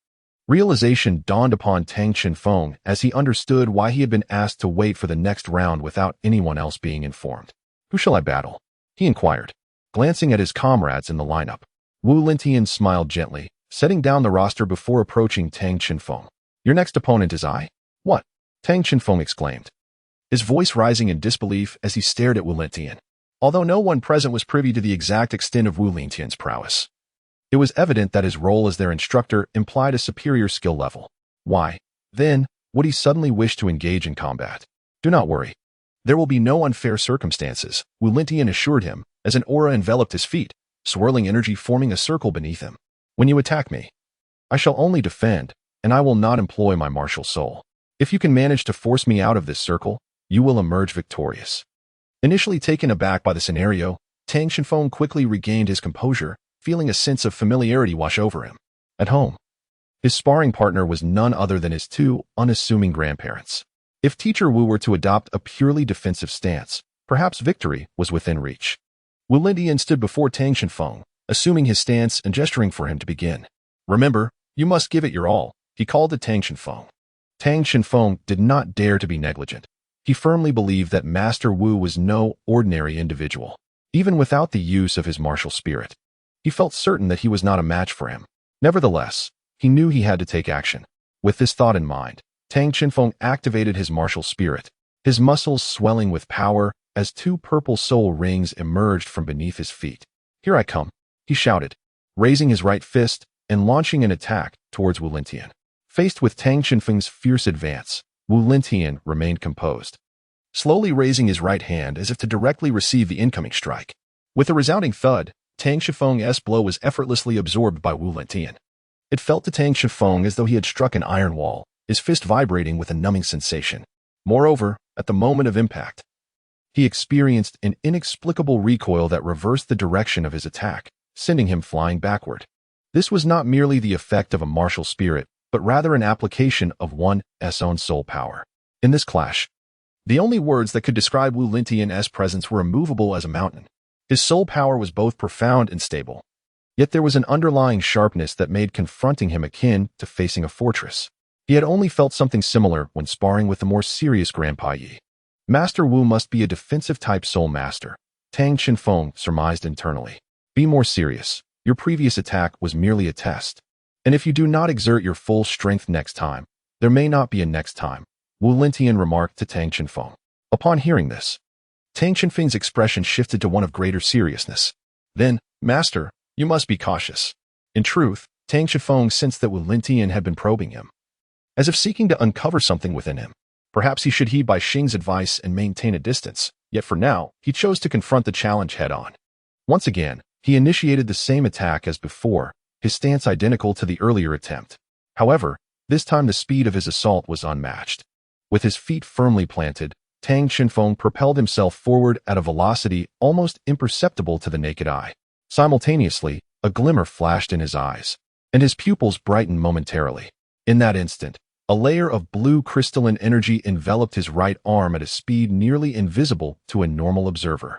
Realization dawned upon Tang Qinfeng as he understood why he had been asked to wait for the next round without anyone else being informed. "Who shall I battle?" he inquired, glancing at his comrades in the lineup. Wu Lintian smiled gently, setting down the roster before approaching Tang Qinfeng. "Your next opponent is I?" "What?" Tang Qinfeng exclaimed, his voice rising in disbelief as he stared at Wu Lintian. Although no one present was privy to the exact extent of Wu Lintian's prowess, it was evident that his role as their instructor implied a superior skill level. Why, then, would he suddenly wish to engage in combat? "Do not worry. There will be no unfair circumstances," Wu Lintian assured him as an aura enveloped his feet, swirling energy forming a circle beneath him. "When you attack me, I shall only defend, and I will not employ my martial soul. If you can manage to force me out of this circle, you will emerge victorious." Initially taken aback by the scenario, Tang Qinfeng quickly regained his composure, feeling a sense of familiarity wash over him. At home, his sparring partner was none other than his two unassuming grandparents. If Teacher Wu were to adopt a purely defensive stance, perhaps victory was within reach. Wu Lintian stood before Tang Qinfeng, assuming his stance and gesturing for him to begin. "Remember, you must give it your all," he called to Tang Qinfeng. Tang Qinfeng did not dare to be negligent. He firmly believed that Master Wu was no ordinary individual. Even without the use of his martial spirit, he felt certain that he was not a match for him. Nevertheless, he knew he had to take action. With this thought in mind, Tang Qinfeng activated his martial spirit, his muscles swelling with power as two purple soul rings emerged from beneath his feet. "Here I come," he shouted, raising his right fist and launching an attack towards Wu Lintian. Faced with Tang Qinfeng's fierce advance, Wu Lintian remained composed, slowly raising his right hand as if to directly receive the incoming strike. With a resounding thud, Tang Qinfeng's blow was effortlessly absorbed by Wu Lintian. It felt to Tang Qinfeng as though he had struck an iron wall, his fist vibrating with a numbing sensation. Moreover, at the moment of impact, he experienced an inexplicable recoil that reversed the direction of his attack, sending him flying backward. This was not merely the effect of a martial spirit, but rather an application of one's own soul power. In this clash, the only words that could describe Wu Lintian's presence were immovable as a mountain. His soul power was both profound and stable. Yet there was an underlying sharpness that made confronting him akin to facing a fortress. He had only felt something similar when sparring with the more serious Grandpa Yi. Master Wu must be a defensive-type soul master, Tang Qinfeng surmised internally. "Be more serious. Your previous attack was merely a test. And if you do not exert your full strength next time, there may not be a next time," Wu Lintian remarked to Tang Qinfeng. Upon hearing this, Tang Qinfeng's expression shifted to one of greater seriousness. "Then, Master, you must be cautious." In truth, Tang Qinfeng sensed that Wu Lintian had been probing him, as if seeking to uncover something within him. Perhaps he should heed Bai Xing's advice and maintain a distance, yet for now, he chose to confront the challenge head-on. Once again, he initiated the same attack as before, his stance identical to the earlier attempt. However, this time the speed of his assault was unmatched. With his feet firmly planted, Tang Qinfeng propelled himself forward at a velocity almost imperceptible to the naked eye. Simultaneously, a glimmer flashed in his eyes, and his pupils brightened momentarily. In that instant, a layer of blue crystalline energy enveloped his right arm at a speed nearly invisible to a normal observer,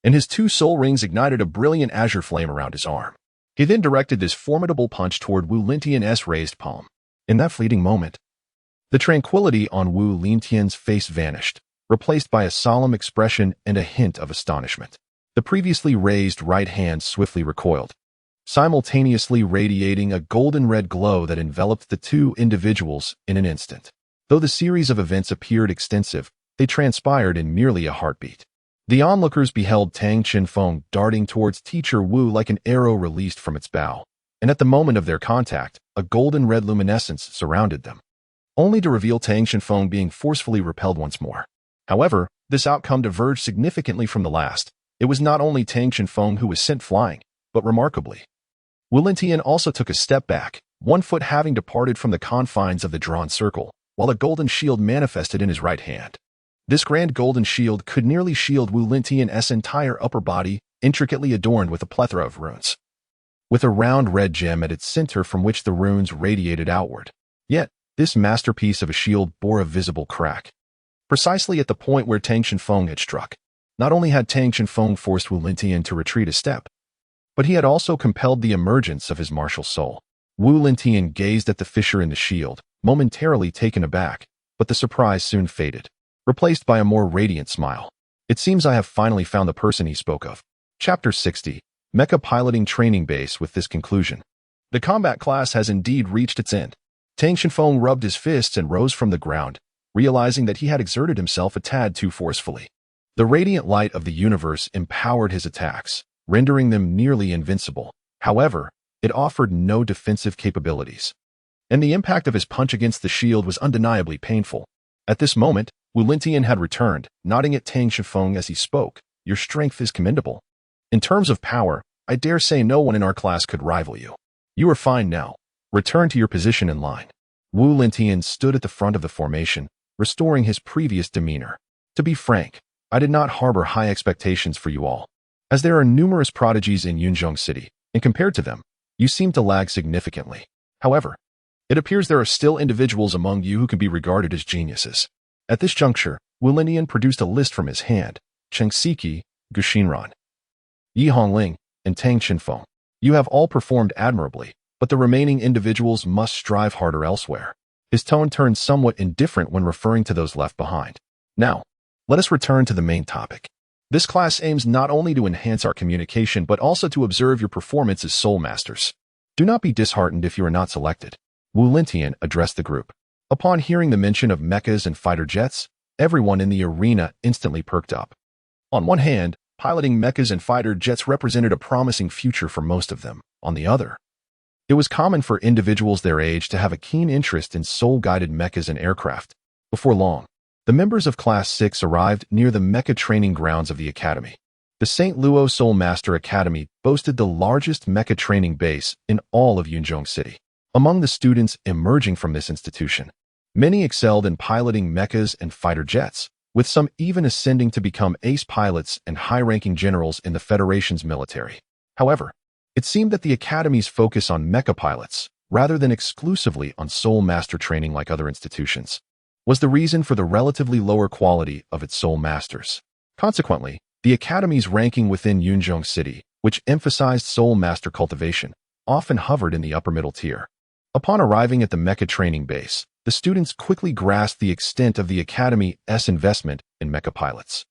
and his two soul rings ignited a brilliant azure flame around his arm. He then directed this formidable punch toward Wu Lintian's raised palm. In that fleeting moment, the tranquility on Wu Lintian's face vanished, replaced by a solemn expression and a hint of astonishment. The previously raised right hand swiftly recoiled, simultaneously radiating a golden red glow that enveloped the two individuals in an instant. Though the series of events appeared extensive, they transpired in merely a heartbeat. The onlookers beheld Tang Qinfeng darting towards Teacher Wu like an arrow released from its bow, and at the moment of their contact, a golden red luminescence surrounded them. only to reveal Tang Shenfeng being forcefully repelled once more. However, this outcome diverged significantly from the last. It was not only Tang Shenfeng who was sent flying, but remarkably, Wu Lingtian also took a step back, one foot having departed from the confines of the drawn circle, while a golden shield manifested in his right hand. This grand golden shield could nearly shield Wu Lingtian's entire upper body, intricately adorned with a plethora of runes, with a round red gem at its center from which the runes radiated outward. Yet, this masterpiece of a shield bore a visible crack, precisely at the point where Tang Shenfeng had struck. Not only had Tang Shenfeng forced Wu Lingtian to retreat a step, but he had also compelled the emergence of his martial soul. Wu Lingtian gazed at the fissure in the shield, momentarily taken aback, but the surprise soon faded, replaced by a more radiant smile. It seems I have finally found the person he spoke of. Chapter 60. Mecha Piloting Training Base. With this conclusion, the combat class has indeed reached its end. Tang Shenfeng rubbed his fists and rose from the ground, realizing that he had exerted himself a tad too forcefully. The radiant light of the universe empowered his attacks, rendering them nearly invincible. However, it offered no defensive capabilities, and the impact of his punch against the shield was undeniably painful. At this moment, Wu Lingtian had returned, nodding at Tang Shenfeng as he spoke. Your strength is commendable. In terms of power, I dare say no one in our class could rival you. You are fine now. Return to your position in line. Wu Lingtian stood at the front of the formation, restoring his previous demeanor. To be frank, I did not harbor high expectations for you all, as there are numerous prodigies in Yunzong City, and compared to them, you seem to lag significantly. However, it appears there are still individuals among you who can be regarded as geniuses. At this juncture, Wu Lingtian produced a list from his hand: Cheng Siki, Gu Xinran, Yi Hongling, and Tang Shenfeng. You have all performed admirably, but the remaining individuals must strive harder elsewhere. His tone turned somewhat indifferent when referring to those left behind. Now, let us return to the main topic. This class aims not only to enhance our communication but also to observe your performance as soul masters. Do not be disheartened if you are not selected. Wu Lingtian addressed the group. Upon hearing the mention of mechas and fighter jets, everyone in the arena instantly perked up. On one hand, piloting mechas and fighter jets represented a promising future for most of them. On the other, it was common for individuals their age to have a keen interest in soul-guided mechas and aircraft. Before long, the members of Class 6 arrived near the mecha training grounds of the academy. The St. Luo Soul Master Academy boasted the largest mecha training base in all of Yunzong City. Among the students emerging from this institution, many excelled in piloting mechas and fighter jets, with some even ascending to become ace pilots and high-ranking generals in the Federation's military. However, it seemed that the Academy's focus on mecha pilots, rather than exclusively on soul master training like other institutions, was the reason for the relatively lower quality of its soul masters. Consequently, the Academy's ranking within Yunzong City, which emphasized soul master cultivation, often hovered in the upper middle tier. Upon arriving at the mecha training base, the students quickly grasped the extent of the Academy's investment in mecha pilots.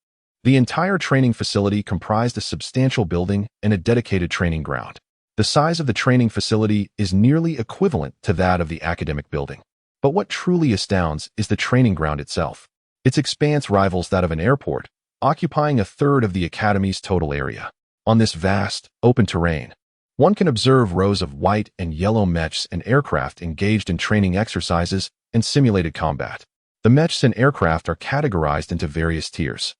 The entire training facility comprised a substantial building and a dedicated training ground. The size of the training facility is nearly equivalent to that of the academic building. But what truly astounds is the training ground itself. Its expanse rivals that of an airport, occupying a third of the Academy's total area. On this vast, open terrain, one can observe rows of white and yellow mechs and aircraft engaged in training exercises and simulated combat. The mechs and aircraft are categorized into various tiers,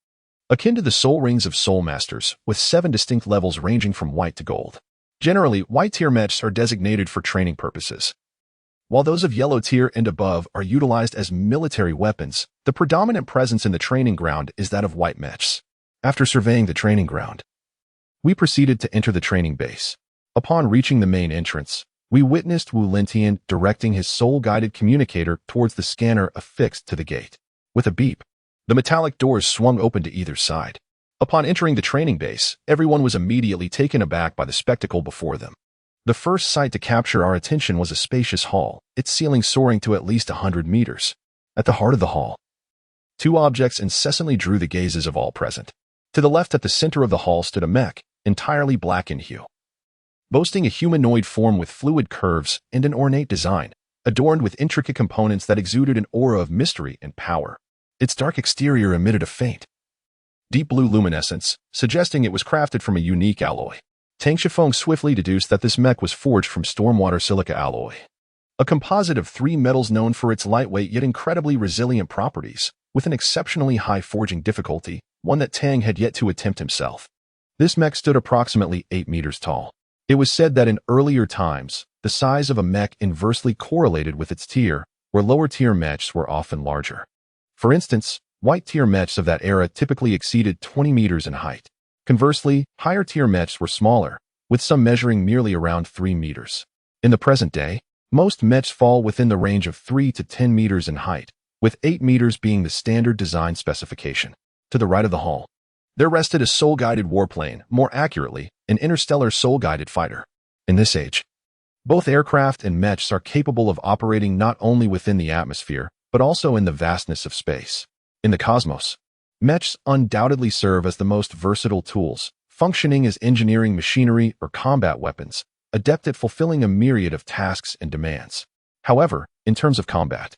akin to the soul rings of soul masters, with 7 distinct levels ranging from white to gold. Generally, white tier mechs are designated for training purposes, while those of yellow tier and above are utilized as military weapons. The predominant presence in the training ground is that of white mechs. After surveying the training ground, we proceeded to enter the training base. Upon reaching the main entrance, we witnessed Wu Lingtian directing his soul-guided communicator towards the scanner affixed to the gate. With a beep, the metallic doors swung open to either side. Upon entering the training base, everyone was immediately taken aback by the spectacle before them. The first sight to capture our attention was a spacious hall, its ceiling soaring to at least 100 meters. At the heart of the hall, 2 objects incessantly drew the gazes of all present. To the left at the center of the hall stood a mech, entirely black in hue, boasting a humanoid form with fluid curves and an ornate design, adorned with intricate components that exuded an aura of mystery and power. Its dark exterior emitted a faint, deep blue luminescence, suggesting it was crafted from a unique alloy. Tang Shenfeng swiftly deduced that this mech was forged from stormwater silica alloy, a composite of 3 metals known for its lightweight yet incredibly resilient properties, with an exceptionally high forging difficulty, one that Tang had yet to attempt himself. This mech stood approximately 8 meters tall. It was said that in earlier times, the size of a mech inversely correlated with its tier, where lower-tier mechs were often larger. For instance, white-tier mechs of that era typically exceeded 20 meters in height. Conversely, higher-tier mechs were smaller, with some measuring merely around 3 meters. In the present day, most mechs fall within the range of 3 to 10 meters in height, with 8 meters being the standard design specification. To the right of the hull, there rested a soul-guided warplane, more accurately, an interstellar soul-guided fighter. In this age, both aircraft and mechs are capable of operating not only within the atmosphere, but also in the vastness of space. In the cosmos, mechs undoubtedly serve as the most versatile tools, functioning as engineering machinery or combat weapons, adept at fulfilling a myriad of tasks and demands. However, in terms of combat,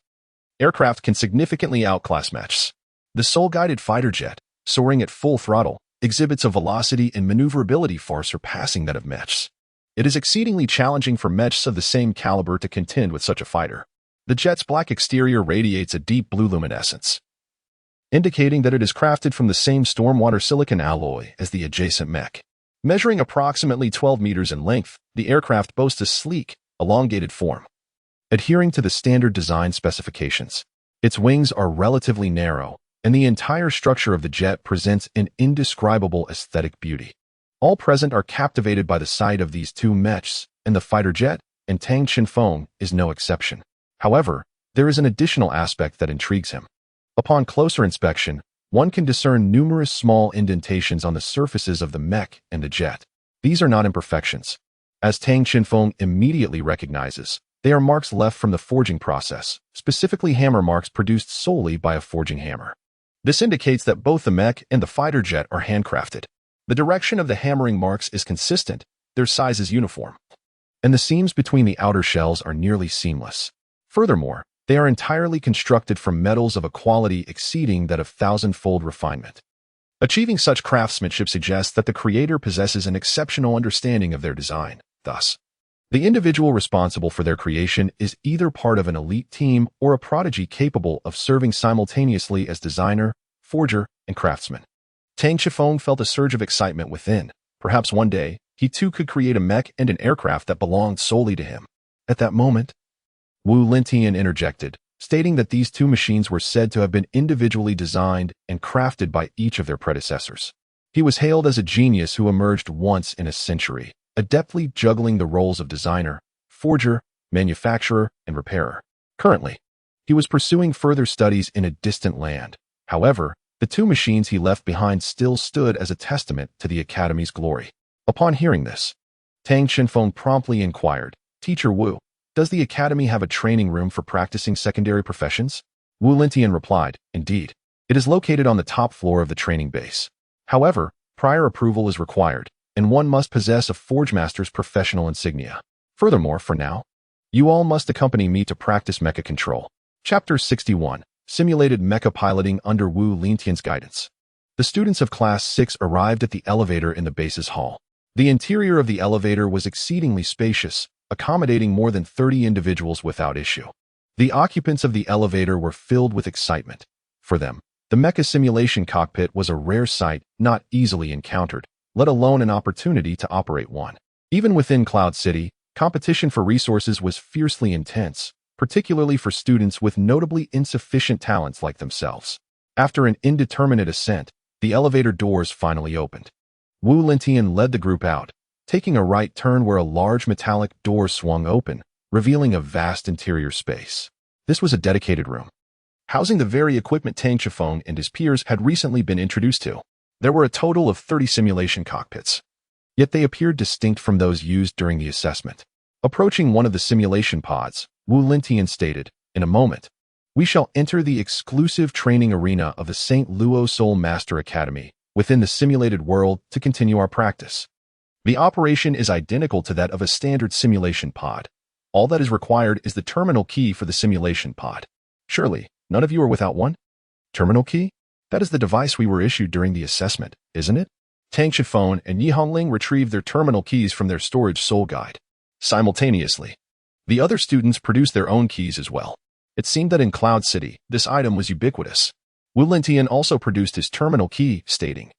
aircraft can significantly outclass mechs. The soul-guided fighter jet, soaring at full throttle, exhibits a velocity and maneuverability far surpassing that of mechs. It is exceedingly challenging for mechs of the same caliber to contend with such a fighter. The jet's black exterior radiates a deep blue luminescence, indicating that it is crafted from the same stormwater silicon alloy as the adjacent mech. Measuring approximately 12 meters in length, the aircraft boasts a sleek, elongated form. Adhering to the standard design specifications, its wings are relatively narrow, and the entire structure of the jet presents an indescribable aesthetic beauty. All present are captivated by the sight of these two mechs, and the fighter jet, and Tang Chinfeng, is no exception. However, there is an additional aspect that intrigues him. Upon closer inspection, one can discern numerous small indentations on the surfaces of the mech and the jet. These are not imperfections. As Tang Chinfeng immediately recognizes, they are marks left from the forging process, specifically hammer marks produced solely by a forging hammer. This indicates that both the mech and the fighter jet are handcrafted. The direction of the hammering marks is consistent, their size is uniform, and the seams between the outer shells are nearly seamless. Furthermore, they are entirely constructed from metals of a quality exceeding that of thousand-fold refinement. Achieving such craftsmanship suggests that the creator possesses an exceptional understanding of their design. Thus, the individual responsible for their creation is either part of an elite team or a prodigy capable of serving simultaneously as designer, forger, and craftsman. Tang Chinfeng felt a surge of excitement within. Perhaps one day, he too could create a mech and an aircraft that belonged solely to him. At that moment, Wu Lintian interjected, stating that these two machines were said to have been individually designed and crafted by each of their predecessors. He was hailed as a genius who emerged once in a century, adeptly juggling the roles of designer, forger, manufacturer, and repairer. Currently, he was pursuing further studies in a distant land. However, the two machines he left behind still stood as a testament to the Academy's glory. Upon hearing this, Tang Chinfeng promptly inquired, "Teacher Wu, does the Academy have a training room for practicing secondary professions?" Wu Lintian replied, "Indeed. It is located on the top floor of the training base. However, prior approval is required, and one must possess a Forge Master's professional insignia. Furthermore, for now, you all must accompany me to practice mecha control." Chapter 61. Simulated mecha piloting under Wu Lintian's guidance. The students of Class 6 arrived at the elevator in the base's hall. The interior of the elevator was exceedingly spacious, accommodating more than 30 individuals without issue. The occupants of the elevator were filled with excitement. For them, the mecha simulation cockpit was a rare sight not easily encountered, let alone an opportunity to operate one. Even within Cloud City, competition for resources was fiercely intense, particularly for students with notably insufficient talents like themselves. After an indeterminate ascent, the elevator doors finally opened. Wu Lintian led the group out, taking a right turn where a large metallic door swung open, revealing a vast interior space. This was a dedicated room, housing the very equipment Tang Chinfeng and his peers had recently been introduced to. There were a total of 30 simulation cockpits, yet they appeared distinct from those used during the assessment. Approaching one of the simulation pods, Wu Lintian stated, "In a moment, we shall enter the exclusive training arena of the St. Luo Soul Master Academy within the simulated world to continue our practice. The operation is identical to that of a standard simulation pod. All that is required is the terminal key for the simulation pod. Surely, none of you are without one? Terminal key? That is the device we were issued during the assessment, isn't it?" Tang Chinfeng and Yi Hongling retrieved their terminal keys from their storage soul guide. Simultaneously, The other students produced their own keys as well. It seemed that in Cloud City, this item was ubiquitous. Wu Lingtian also produced his terminal key, stating,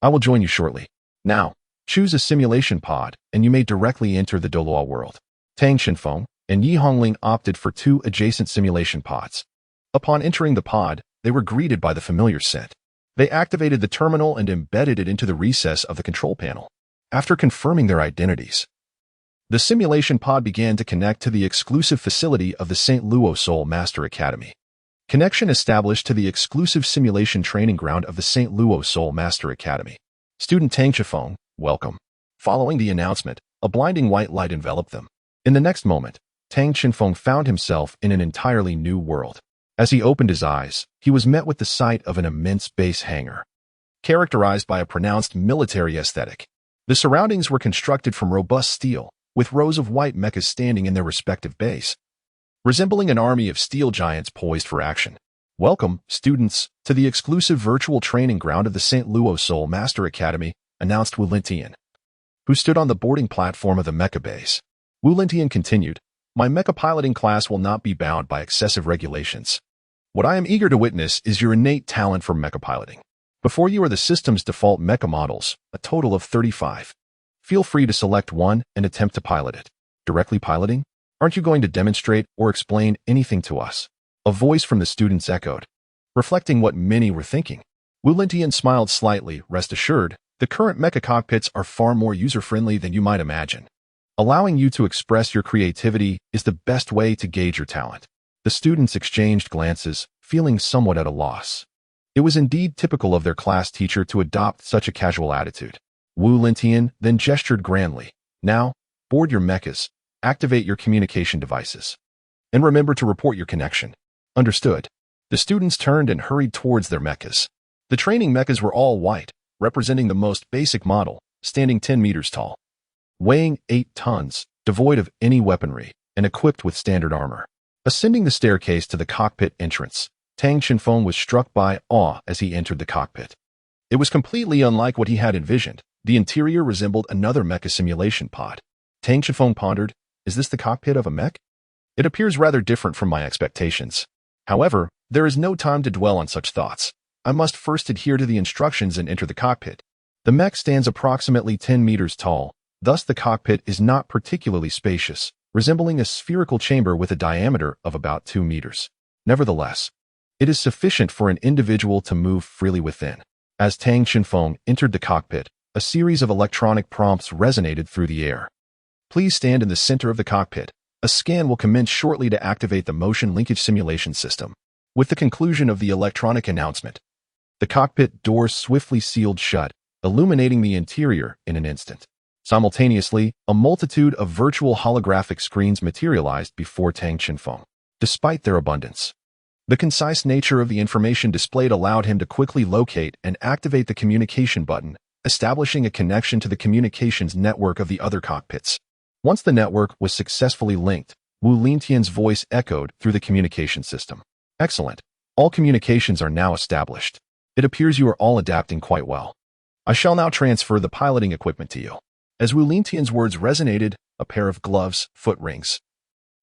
"I will join you shortly. Now, choose a simulation pod, and you may directly enter the Douluo world." Tang Xinfeng and Yi Hongling opted for 2 adjacent simulation pods. Upon entering the pod, they were greeted by the familiar scent. They activated the terminal and embedded it into the recess of the control panel. After confirming their identities, the simulation pod began to connect to the exclusive facility of the St. Luo Soul Master Academy. Connection established to the exclusive simulation training ground of the St. Luo Soul Master Academy. Student Tang Xifeng, welcome. Following the announcement, a blinding white light enveloped them. In the next moment, Tang Xinfeng found himself in an entirely new world. As he opened his eyes, he was met with the sight of an immense base hangar, characterized by a pronounced military aesthetic. The surroundings were constructed from robust steel, with rows of white mechas standing in their respective base, resembling an army of steel giants poised for action. "Welcome, students, to the exclusive virtual training ground of the St. Luo Soul Master Academy," announced Wu Lingtian, who stood on the boarding platform of the mecha base. Wu Lingtian continued, "My mecha piloting class will not be bound by excessive regulations. What I am eager to witness is your innate talent for mecha piloting. Before you are the system's default mecha models, a total of 35. Feel free to select one and attempt to pilot it. Directly piloting? Aren't you going to demonstrate or explain anything to us?" A voice from the students echoed, reflecting what many were thinking. Wu Lingtian smiled slightly. "Rest assured, the current mecha cockpits are far more user-friendly than you might imagine. Allowing you to express your creativity is the best way to gauge your talent." The students exchanged glances, feeling somewhat at a loss. It was indeed typical of their class teacher to adopt such a casual attitude. Wu Lingtian then gestured grandly. "Now, board your mechas, activate your communication devices, and remember to report your connection." "Understood." The students turned and hurried towards their mechas. The training mechas were all white, representing the most basic model, standing 10 meters tall, weighing 8 tons, devoid of any weaponry, and equipped with standard armor. Ascending the staircase to the cockpit entrance, Tang Xinfeng was struck by awe as he entered the cockpit. It was completely unlike what he had envisioned. The interior resembled another mecha simulation pod. Tang Xinfeng pondered, "Is this the cockpit of a mech? It appears rather different from my expectations. However, there is no time to dwell on such thoughts. I must first adhere to the instructions and enter the cockpit." The mech stands approximately 10 meters tall, thus the cockpit is not particularly spacious, resembling a spherical chamber with a diameter of about 2 meters. Nevertheless, it is sufficient for an individual to move freely within. As Tang Xinfeng entered the cockpit, a series of electronic prompts resonated through the air. "Please stand in the center of the cockpit. A scan will commence shortly to activate the motion linkage simulation system." With the conclusion of the electronic announcement, the cockpit doors swiftly sealed shut, illuminating the interior in an instant. Simultaneously, a multitude of virtual holographic screens materialized before Tang Xinfeng. Despite their abundance, the concise nature of the information displayed allowed him to quickly locate and activate the communication button, establishing a connection to the communications network of the other cockpits. Once the network was successfully linked, Wu Lingtian's voice echoed through the communication system. "Excellent. All communications are now established. It appears you are all adapting quite well. I shall now transfer the piloting equipment to you." As Wu Lingtian's words resonated, a pair of gloves, foot rings,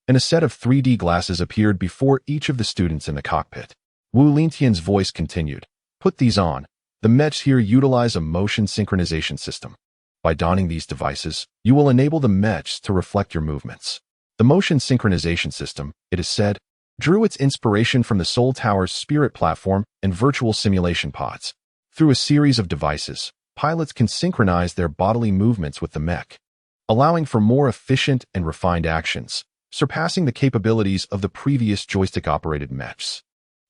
and a set of 3D glasses appeared before each of the students in the cockpit. Wu Lingtian's voice continued, "Put these on. The mechs here utilize a motion synchronization system. By donning these devices, you will enable the mechs to reflect your movements." The motion synchronization system, it is said, drew its inspiration from the Soul Tower's spirit platform and virtual simulation pods. Through a series of devices, pilots can synchronize their bodily movements with the mech, allowing for more efficient and refined actions, surpassing the capabilities of the previous joystick-operated mechs.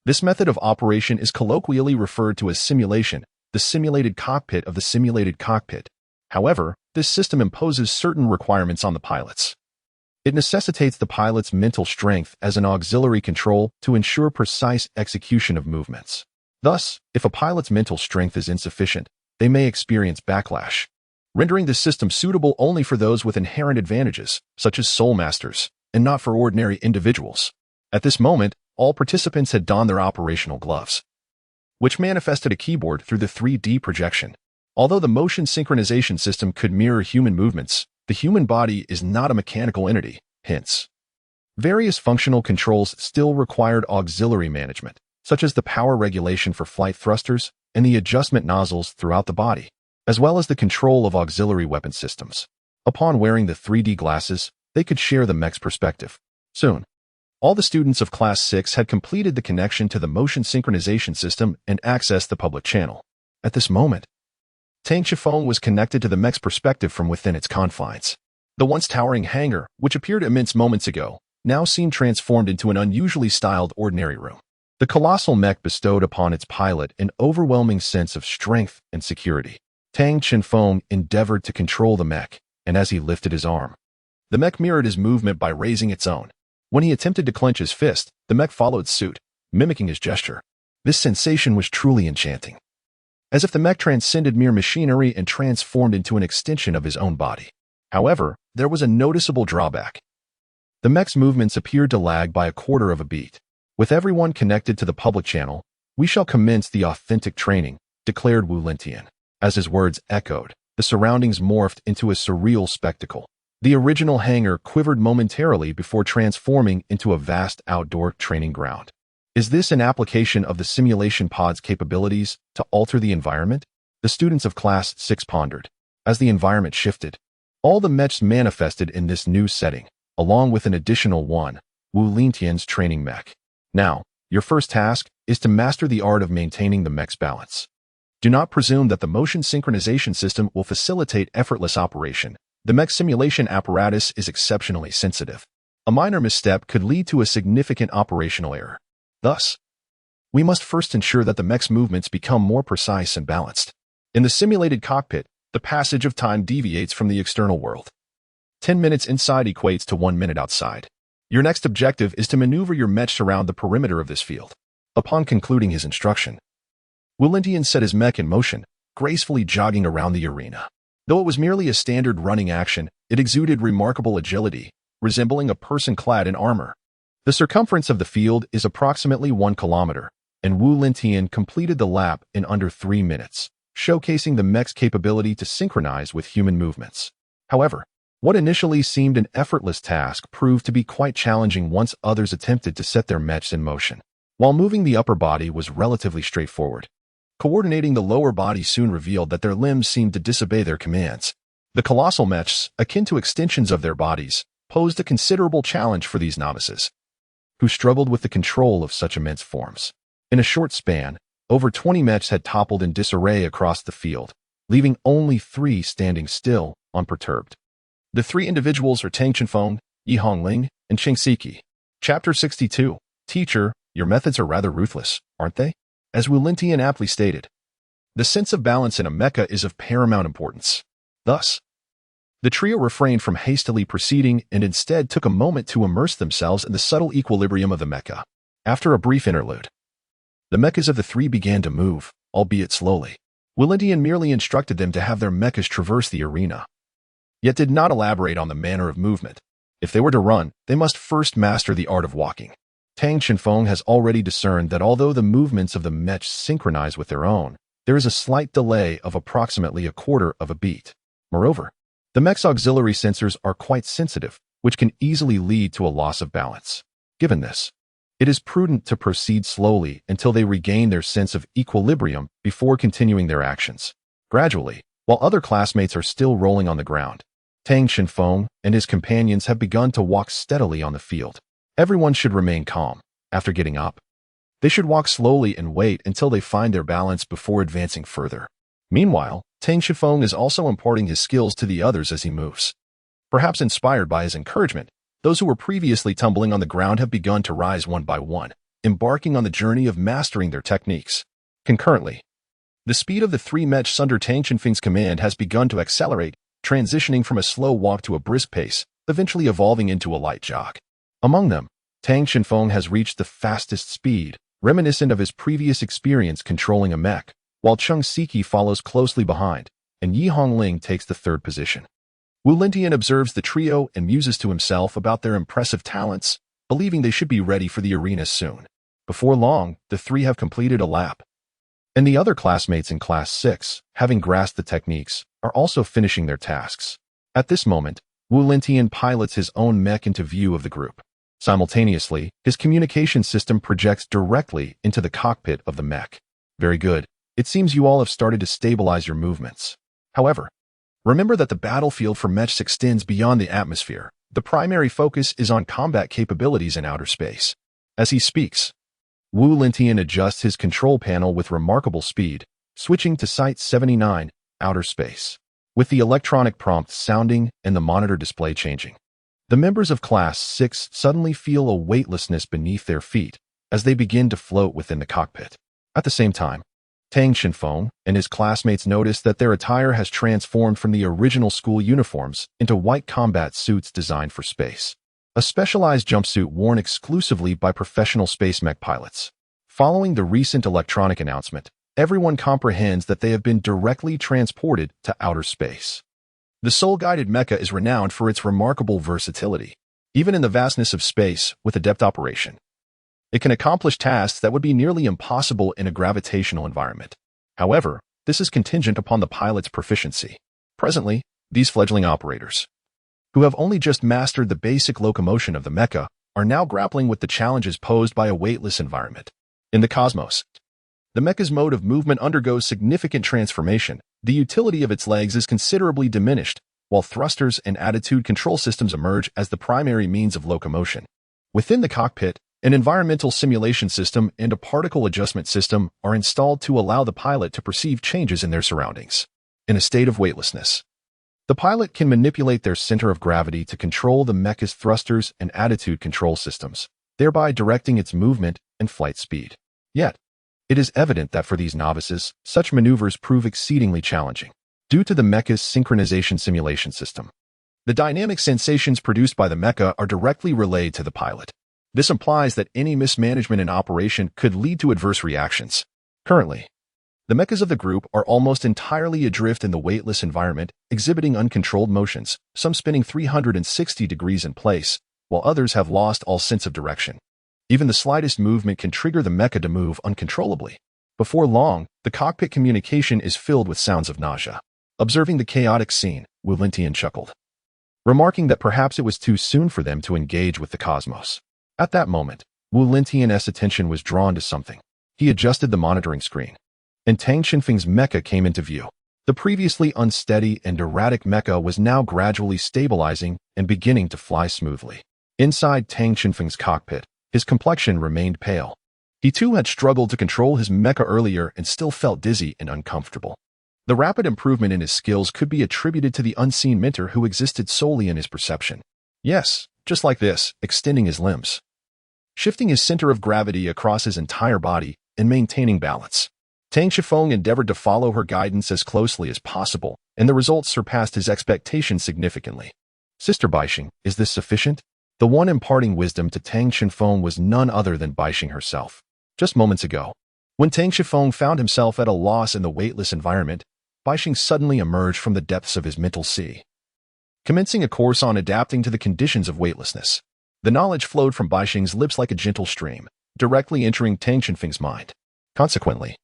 This method of operation is colloquially referred to as simulation, the simulated cockpit of the simulated cockpit. However, this system imposes certain requirements on the pilots. It necessitates the pilot's mental strength as an auxiliary control to ensure precise execution of movements. Thus, if a pilot's mental strength is insufficient, they may experience backlash, rendering the system suitable only for those with inherent advantages, such as soul masters, and not for ordinary individuals. At this moment, all participants had donned their operational gloves, which manifested a keyboard through the 3D projection. Although the motion synchronization system could mirror human movements, the human body is not a mechanical entity. Hence, Various functional controls still required auxiliary management, such as the power regulation for flight thrusters and the adjustment nozzles throughout the body, as well as the control of auxiliary weapon systems. Upon wearing the 3D glasses, they could share the mech's perspective. Soon, all the students of Class 6 had completed the connection to the motion synchronization system and accessed the public channel. At this moment, Tang Shifeng was connected to the mech's perspective from within its confines. The once towering hangar, which appeared immense moments ago, now seemed transformed into an unusually styled ordinary room. The colossal mech bestowed upon its pilot an overwhelming sense of strength and security. Tang Shifeng endeavored to control the mech, and as he lifted his arm, the mech mirrored his movement by raising its own. When he attempted to clench his fist, the mech followed suit, mimicking his gesture. This sensation was truly enchanting, as if the mech transcended mere machinery and transformed into an extension of his own body. However, there was a noticeable drawback. The mech's movements appeared to lag by a quarter of a beat. With everyone connected to the public channel, we shall commence the authentic training, declared Wu Lentian. As his words echoed, the surroundings morphed into a surreal spectacle. The original hangar quivered momentarily before transforming into a vast outdoor training ground. Is this an application of the simulation pod's capabilities to alter the environment? The students of Class 6 pondered. As the environment shifted, all the mechs manifested in this new setting, along with an additional one, Wu Lentian's training mech. Now, your first task is to master the art of maintaining the mech's balance. Do not presume that the motion synchronization system will facilitate effortless operation. The mech simulation apparatus is exceptionally sensitive. A minor misstep could lead to a significant operational error. Thus, we must first ensure that the mech's movements become more precise and balanced. In the simulated cockpit, the passage of time deviates from the external world. 10 minutes inside equates to 1 minute outside. Your next objective is to maneuver your mech around the perimeter of this field. Upon concluding his instruction, Wu Lentian set his mech in motion, gracefully jogging around the arena. Though it was merely a standard running action, it exuded remarkable agility, resembling a person clad in armor. The circumference of the field is approximately 1 kilometer, and Wu Lentian completed the lap in under 3 minutes, showcasing the mech's capability to synchronize with human movements. However, what initially seemed an effortless task proved to be quite challenging once others attempted to set their mechs in motion. While moving the upper body was relatively straightforward, coordinating the lower body soon revealed that their limbs seemed to disobey their commands. The colossal mechs, akin to extensions of their bodies, posed a considerable challenge for these novices, who struggled with the control of such immense forms. In a short span, over 20 mechs had toppled in disarray across the field, leaving only 3 standing still, unperturbed. The 3 individuals are Tang Shifeng, Yi Hongling, and Cheng Siki. Chapter 62. Teacher, your methods are rather ruthless, aren't they? As Wu Lentian aptly stated, the sense of balance in a mecha is of paramount importance. Thus, the trio refrained from hastily proceeding and instead took a moment to immerse themselves in the subtle equilibrium of the mecha. After a brief interlude, the mechas of the 3 began to move, albeit slowly. Wu Lentian merely instructed them to have their mechas traverse the arena, yet did not elaborate on the manner of movement. If they were to run, they must first master the art of walking. Tang Shifeng has already discerned that although the movements of the mechs synchronize with their own, there is a slight delay of approximately a quarter of a beat. Moreover, the mech's auxiliary sensors are quite sensitive, which can easily lead to a loss of balance. Given this, it is prudent to proceed slowly until they regain their sense of equilibrium before continuing their actions. Gradually, while other classmates are still rolling on the ground, Tang Shifeng and his companions have begun to walk steadily on the field. Everyone should remain calm. After getting up, they should walk slowly and wait until they find their balance before advancing further. Meanwhile, Tang Shifeng is also imparting his skills to the others as he moves. Perhaps inspired by his encouragement, those who were previously tumbling on the ground have begun to rise one by one, embarking on the journey of mastering their techniques. Concurrently, the speed of the 3 mechs under Tang Shifeng's command has begun to accelerate, transitioning from a slow walk to a brisk pace, eventually evolving into a light jog. Among them, Tang Shifeng has reached the fastest speed, reminiscent of his previous experience controlling a mech, while Cheng Siki follows closely behind, and Yi Hongling takes the 3rd position. Wu Lentian observes the trio and muses to himself about their impressive talents, believing they should be ready for the arena soon. Before long, the 3 have completed a lap, and the other classmates in Class 6, having grasped the techniques, are also finishing their tasks. At this moment, Wu Lentian pilots his own mech into view of the group. Simultaneously, his communication system projects directly into the cockpit of the mech. Very good. It seems you all have started to stabilize your movements. However, remember that the battlefield for mechs extends beyond the atmosphere. The primary focus is on combat capabilities in outer space. As he speaks, Wu Lintian adjusts his control panel with remarkable speed, switching to Site 79, outer space, with the electronic prompt sounding and the monitor display changing. The members of Class 6 suddenly feel a weightlessness beneath their feet as they begin to float within the cockpit. At the same time, Tang Xinfeng and his classmates notice that their attire has transformed from the original school uniforms into white combat suits designed for space, a specialized jumpsuit worn exclusively by professional space mech pilots. Following the recent electronic announcement, everyone comprehends that they have been directly transported to outer space. The soul-guided mecha is renowned for its remarkable versatility. Even in the vastness of space, with adept operation, it can accomplish tasks that would be nearly impossible in a gravitational environment. However, this is contingent upon the pilot's proficiency. Presently, these fledgling operators, who have only just mastered the basic locomotion of the mecha, are now grappling with the challenges posed by a weightless environment. In the cosmos, the mecha's mode of movement undergoes significant transformation. The utility of its legs is considerably diminished, while thrusters and attitude control systems emerge as the primary means of locomotion. Within the cockpit, an environmental simulation system and a particle adjustment system are installed to allow the pilot to perceive changes in their surroundings. In a state of weightlessness, the pilot can manipulate their center of gravity to control the mecha's thrusters and attitude control systems, thereby directing its movement and flight speed. Yet, it is evident that for these novices, such maneuvers prove exceedingly challenging. Due to the mecha's synchronization simulation system, the dynamic sensations produced by the mecha are directly relayed to the pilot. This implies that any mismanagement in operation could lead to adverse reactions. Currently, the mechas of the group are almost entirely adrift in the weightless environment, exhibiting uncontrolled motions, some spinning 360 degrees in place, while others have lost all sense of direction. Even the slightest movement can trigger the mecha to move uncontrollably. Before long, the cockpit communication is filled with sounds of nausea. Observing the chaotic scene, Wu Lintian chuckled, remarking that perhaps it was too soon for them to engage with the cosmos. At that moment, Wu Lintian's attention was drawn to something. He adjusted the monitoring screen, and Tang Xinfeng's mecha came into view. The previously unsteady and erratic mecha was now gradually stabilizing and beginning to fly smoothly. Inside Tang Xinfeng's cockpit, his complexion remained pale. He too had struggled to control his mecha earlier and still felt dizzy and uncomfortable. The rapid improvement in his skills could be attributed to the unseen mentor who existed solely in his perception. Yes, just like this, extending his limbs, shifting his center of gravity across his entire body, and maintaining balance. Tang Xinfeng endeavored to follow her guidance as closely as possible, and the results surpassed his expectations significantly. Sister Baixing, is this sufficient? The one imparting wisdom to Tang Xinfeng was none other than Baixing herself. Just moments ago, when Tang Xinfeng found himself at a loss in the weightless environment, Baixing suddenly emerged from the depths of his mental sea, commencing a course on adapting to the conditions of weightlessness. The knowledge flowed from Baixing's lips like a gentle stream, directly entering Tang Xinfeng's mind. Consequently,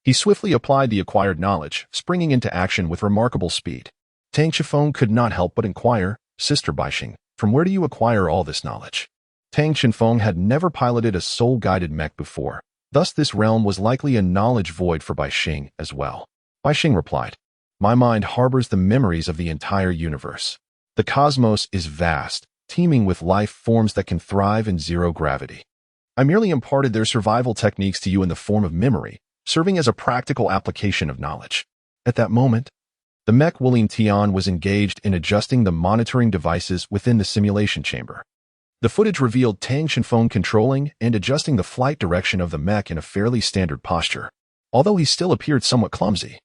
he swiftly applied the acquired knowledge, springing into action with remarkable speed. Tang Xinfeng could not help but inquire, "Sister Baixing, from where do you acquire all this knowledge?" Tang Xinfeng had never piloted a soul-guided mech before, thus this realm was likely a knowledge void for Baixing as well. Baixing replied, "My mind harbors the memories of the entire universe. The cosmos is vast, teeming with life forms that can thrive in zero gravity. I merely imparted their survival techniques to you in the form of memory, serving as a practical application of knowledge." At that moment, the mech Wu Lintian was engaged in adjusting the monitoring devices within the simulation chamber. The footage revealed Tang Xinfeng controlling and adjusting the flight direction of the mech in a fairly standard posture, although he still appeared somewhat clumsy.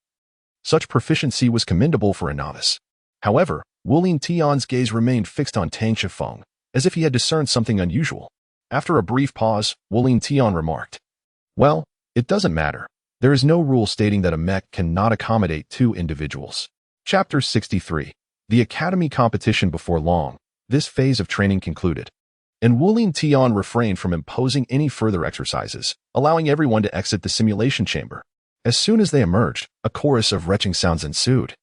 Such proficiency was commendable for a novice. However, Wu Lintian's gaze remained fixed on Tang Xinfeng, as if he had discerned something unusual. After a brief pause, Wu Lintian remarked, "Well, it doesn't matter. There is no rule stating that a mech cannot accommodate two individuals." Chapter 63. The Academy competition. Before long, this phase of training concluded, and Wu Lintian refrained from imposing any further exercises, allowing everyone to exit the simulation chamber. As soon as they emerged, a chorus of retching sounds ensued.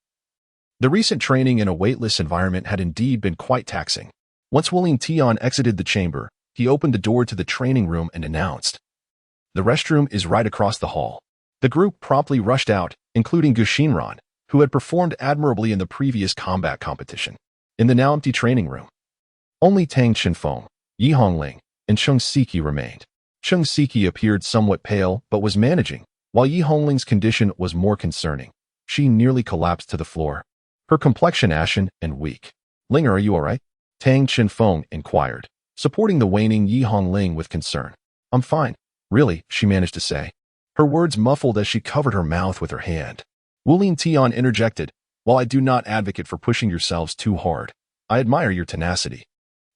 The recent training in a weightless environment had indeed been quite taxing. Once Wu Lintian exited the chamber, he opened the door to the training room and announced, "The restroom is right across the hall." The group promptly rushed out, including Guxinran, who had performed admirably in the previous combat competition. In the now empty training room, only Tang Chenfeng, Yi Hongling, and Cheng Siki remained. Cheng Siki appeared somewhat pale but was managing, while Yi Hongling's condition was more concerning. She nearly collapsed to the floor, her complexion ashen and weak. "Ling, are you all right?" Tang Chenfeng inquired, supporting the waning Yi Hongling with concern. "I'm fine, really," she managed to say, her words muffled as she covered her mouth with her hand. Wu Tian interjected, "While I do not advocate for pushing yourselves too hard, I admire your tenacity."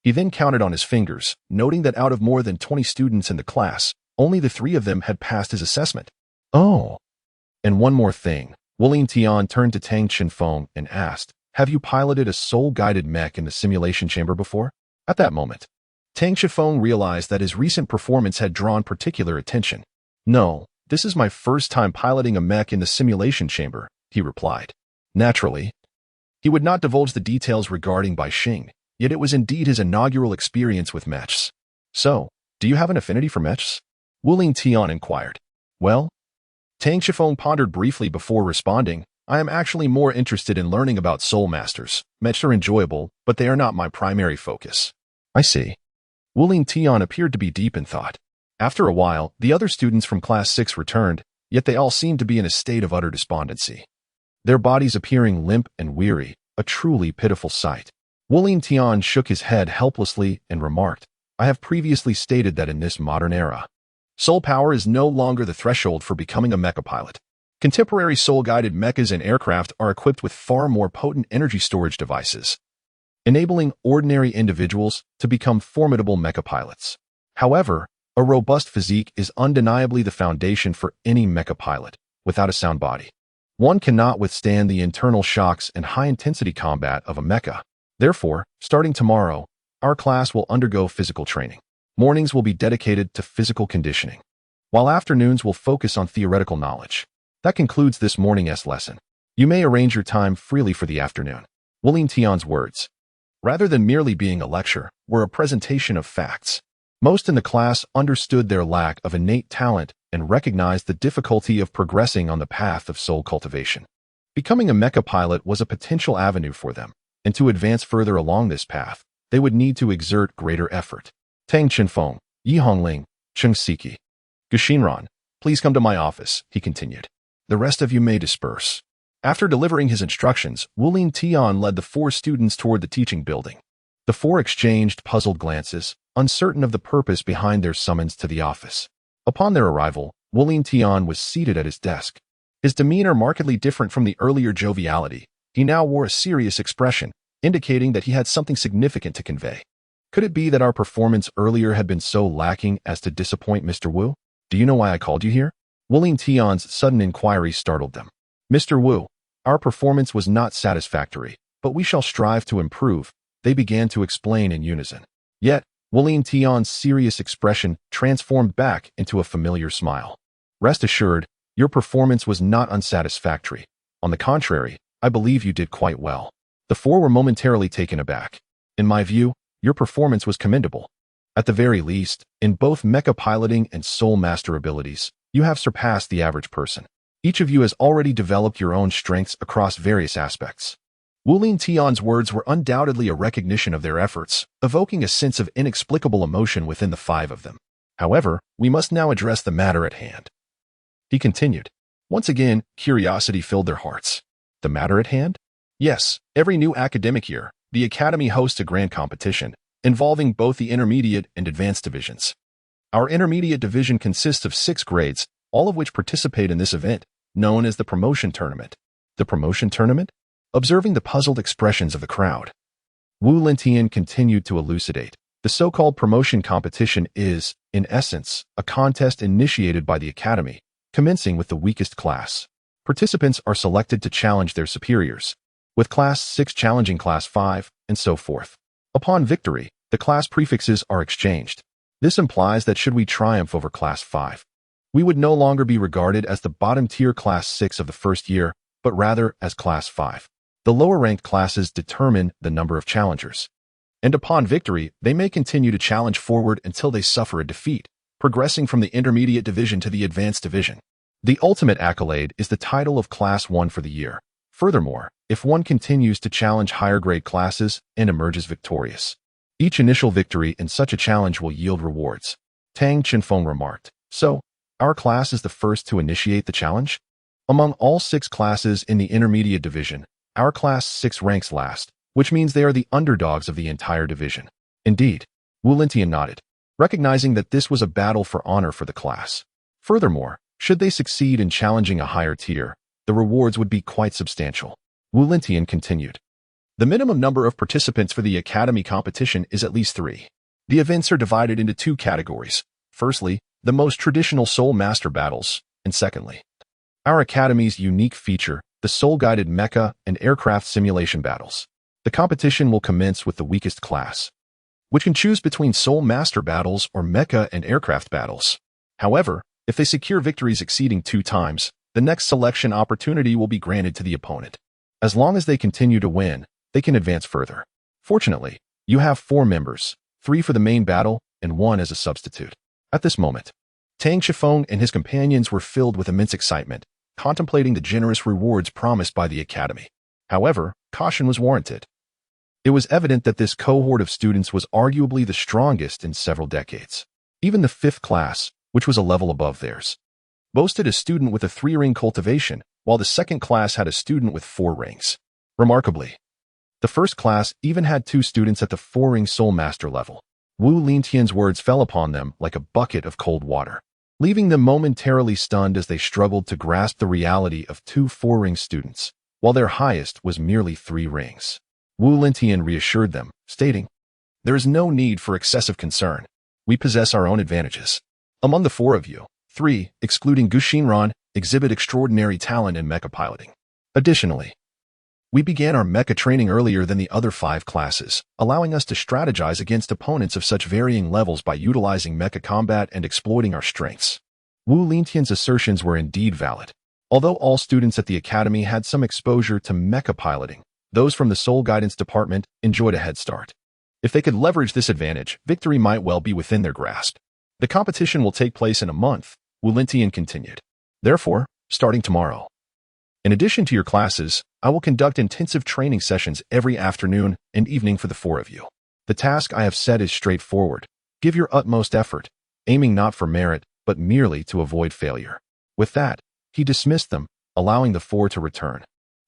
He then counted on his fingers, noting that out of more than 20 students in the class, only the 3 of them had passed his assessment. "Oh. And one more thing." Wu Tian turned to Tang Chenfeng and asked, "Have you piloted a soul-guided mech in the simulation chamber before?" At that moment, Tang Chenfeng realized that his recent performance had drawn particular attention. "No, this is my first time piloting a mech in the simulation chamber," he replied. Naturally, he would not divulge the details regarding Bai Xing, yet it was indeed his inaugural experience with mechs. "So, do you have an affinity for mechs?" Wu Tian inquired. "Well," Tang Chenfeng pondered briefly before responding, "I am actually more interested in learning about soul masters. Mechs are enjoyable, but they are not my primary focus." "I see." Wu Tian appeared to be deep in thought. After a while, the other students from Class 6 returned, yet they all seemed to be in a state of utter despondency, their bodies appearing limp and weary, a truly pitiful sight. Wu Tian shook his head helplessly and remarked, "I have previously stated that in this modern era, soul power is no longer the threshold for becoming a mecha pilot. Contemporary soul-guided mechas and aircraft are equipped with far more potent energy storage devices, enabling ordinary individuals to become formidable mecha pilots. However, a robust physique is undeniably the foundation for any mecha pilot. Without a sound body, one cannot withstand the internal shocks and high-intensity combat of a mecha. Therefore, starting tomorrow, our class will undergo physical training. Mornings will be dedicated to physical conditioning, while afternoons will focus on theoretical knowledge. That concludes this morning's lesson. You may arrange your time freely for the afternoon." Wu Tian's words, rather than merely being a lecture, were a presentation of facts. Most in the class understood their lack of innate talent and recognized the difficulty of progressing on the path of soul cultivation. Becoming a mecha pilot was a potential avenue for them, and to advance further along this path, they would need to exert greater effort. "Tang Chenfeng, Yi Hongling, Cheng Siki, Guxinran, please come to my office," he continued. "The rest of you may disperse." After delivering his instructions, Wu Tian led the 4 students toward the teaching building. The 4 exchanged puzzled glances, uncertain of the purpose behind their summons to the office. Upon their arrival, Wu Tian was seated at his desk. His demeanor markedly different from the earlier joviality. He now wore a serious expression, indicating that he had something significant to convey. "Could it be that our performance earlier had been so lacking as to disappoint Mr. Wu? Do you know why I called you here?" Wu Tian's sudden inquiry startled them. "Mr. Wu, our performance was not satisfactory, but we shall strive to improve," they began to explain in unison. Yet, Wu Tian's serious expression transformed back into a familiar smile. "Rest assured, your performance was not unsatisfactory. On the contrary, I believe you did quite well." The 4 were momentarily taken aback. "In my view, your performance was commendable. At the very least, in both mecha piloting and soul master abilities, you have surpassed the average person. Each of you has already developed your own strengths across various aspects." Wu Tian's words were undoubtedly a recognition of their efforts, evoking a sense of inexplicable emotion within the 5 of them. "However, we must now address the matter at hand," he continued. Once again, curiosity filled their hearts. "The matter at hand?" "Yes, every new academic year, the Academy hosts a grand competition, involving both the intermediate and advanced divisions. Our intermediate division consists of 6 grades, all of which participate in this event, known as the promotion tournament." "The promotion tournament?" Observing the puzzled expressions of the crowd, Wu Tian continued to elucidate. "The so-called promotion competition is, in essence, a contest initiated by the Academy, commencing with the weakest class. Participants are selected to challenge their superiors, with Class 6 challenging Class 5, and so forth. Upon victory, the class prefixes are exchanged. This implies that should we triumph over Class 5, we would no longer be regarded as the bottom-tier Class 6 of the first year, but rather as Class 5. The lower-ranked classes determine the number of challengers. and upon victory, they may continue to challenge forward until they suffer a defeat, progressing from the intermediate division to the advanced division. The ultimate accolade is the title of Class 1 for the year. Furthermore, if one continues to challenge higher grade classes and emerges victorious, each initial victory in such a challenge will yield rewards. Tang Chenfeng remarked. So, our class is the first to initiate the challenge? Among all 6 classes in the intermediate division, our class 6 ranks last, which means they are the underdogs of the entire division. Indeed, Wu Lintian nodded, recognizing that this was a battle for honor for the class. Furthermore, should they succeed in challenging a higher tier, the rewards would be quite substantial. Wu Lintian continued. The minimum number of participants for the academy competition is at least 3. The events are divided into 2 categories. Firstly, the most traditional Soul Master battles, and secondly, our academy's unique feature, the soul-guided mecha and aircraft simulation battles. The competition will commence with the weakest class, which can choose between Soul Master battles or mecha and aircraft battles. However, if they secure victories exceeding 2 times, the next selection opportunity will be granted to the opponent. As long as they continue to win, they can advance further. Fortunately, you have 4 members, 3 for the main battle and 1 as a substitute. At this moment, Tang Chenfeng and his companions were filled with immense excitement, contemplating the generous rewards promised by the academy. However, caution was warranted. It was evident that this cohort of students was arguably the strongest in several decades. Even the 5th class, which was a level above theirs, boasted a student with a 3-ring cultivation, while the 2nd class had a student with 4 rings. Remarkably, the 1st class even had 2 students at the 4-ring Soul Master level. Wu Lintian's words fell upon them like a bucket of cold water, leaving them momentarily stunned as they struggled to grasp the reality of 2 4-ring students, while their highest was merely 3 rings. Wu Lintian reassured them, stating, "There is no need for excessive concern. We possess our own advantages. Among the 4 of you, 3, excluding Gu Xinran, exhibit extraordinary talent in mecha piloting. Additionally, we began our mecha training earlier than the other 5 classes, allowing us to strategize against opponents of such varying levels by utilizing mecha combat and exploiting our strengths." Wu Lintian's assertions were indeed valid. Although all students at the academy had some exposure to mecha piloting, those from the Soul Guidance Department enjoyed a head start. If they could leverage this advantage, victory might well be within their grasp. The competition will take place in a month, Wu Lintian continued. Therefore, starting tomorrow, in addition to your classes, I will conduct intensive training sessions every afternoon and evening for the 4 of you. The task I have set is straightforward. Give your utmost effort, aiming not for merit, but merely to avoid failure. With that, he dismissed them, allowing the 4 to return.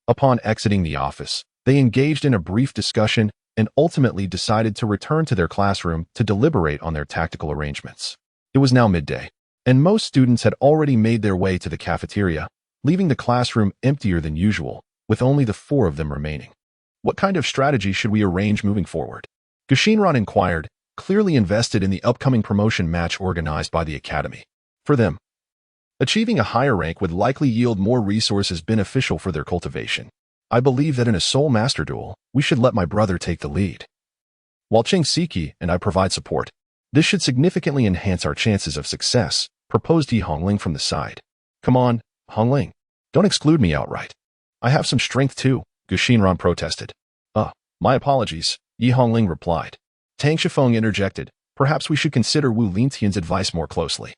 Upon exiting the office, they engaged in a brief discussion and ultimately decided to return to their classroom to deliberate on their tactical arrangements. It was now midday, and most students had already made their way to the cafeteria, leaving the classroom emptier than usual, with only the 4 of them remaining. What kind of strategy should we arrange moving forward? Gu Xinran inquired, clearly invested in the upcoming promotion match organized by the academy. For them, achieving a higher rank would likely yield more resources beneficial for their cultivation. I believe that in a Soul Master duel, we should let my brother take the lead, while Cheng Siki and I provide support. This should significantly enhance our chances of success, proposed Yi Hongling from the side. Come on, Hongling, don't exclude me outright. I have some strength too, Gu Xinran protested. My apologies, Yi Hongling replied. Tang Chenfeng interjected, perhaps we should consider Wu Lintian's advice more closely.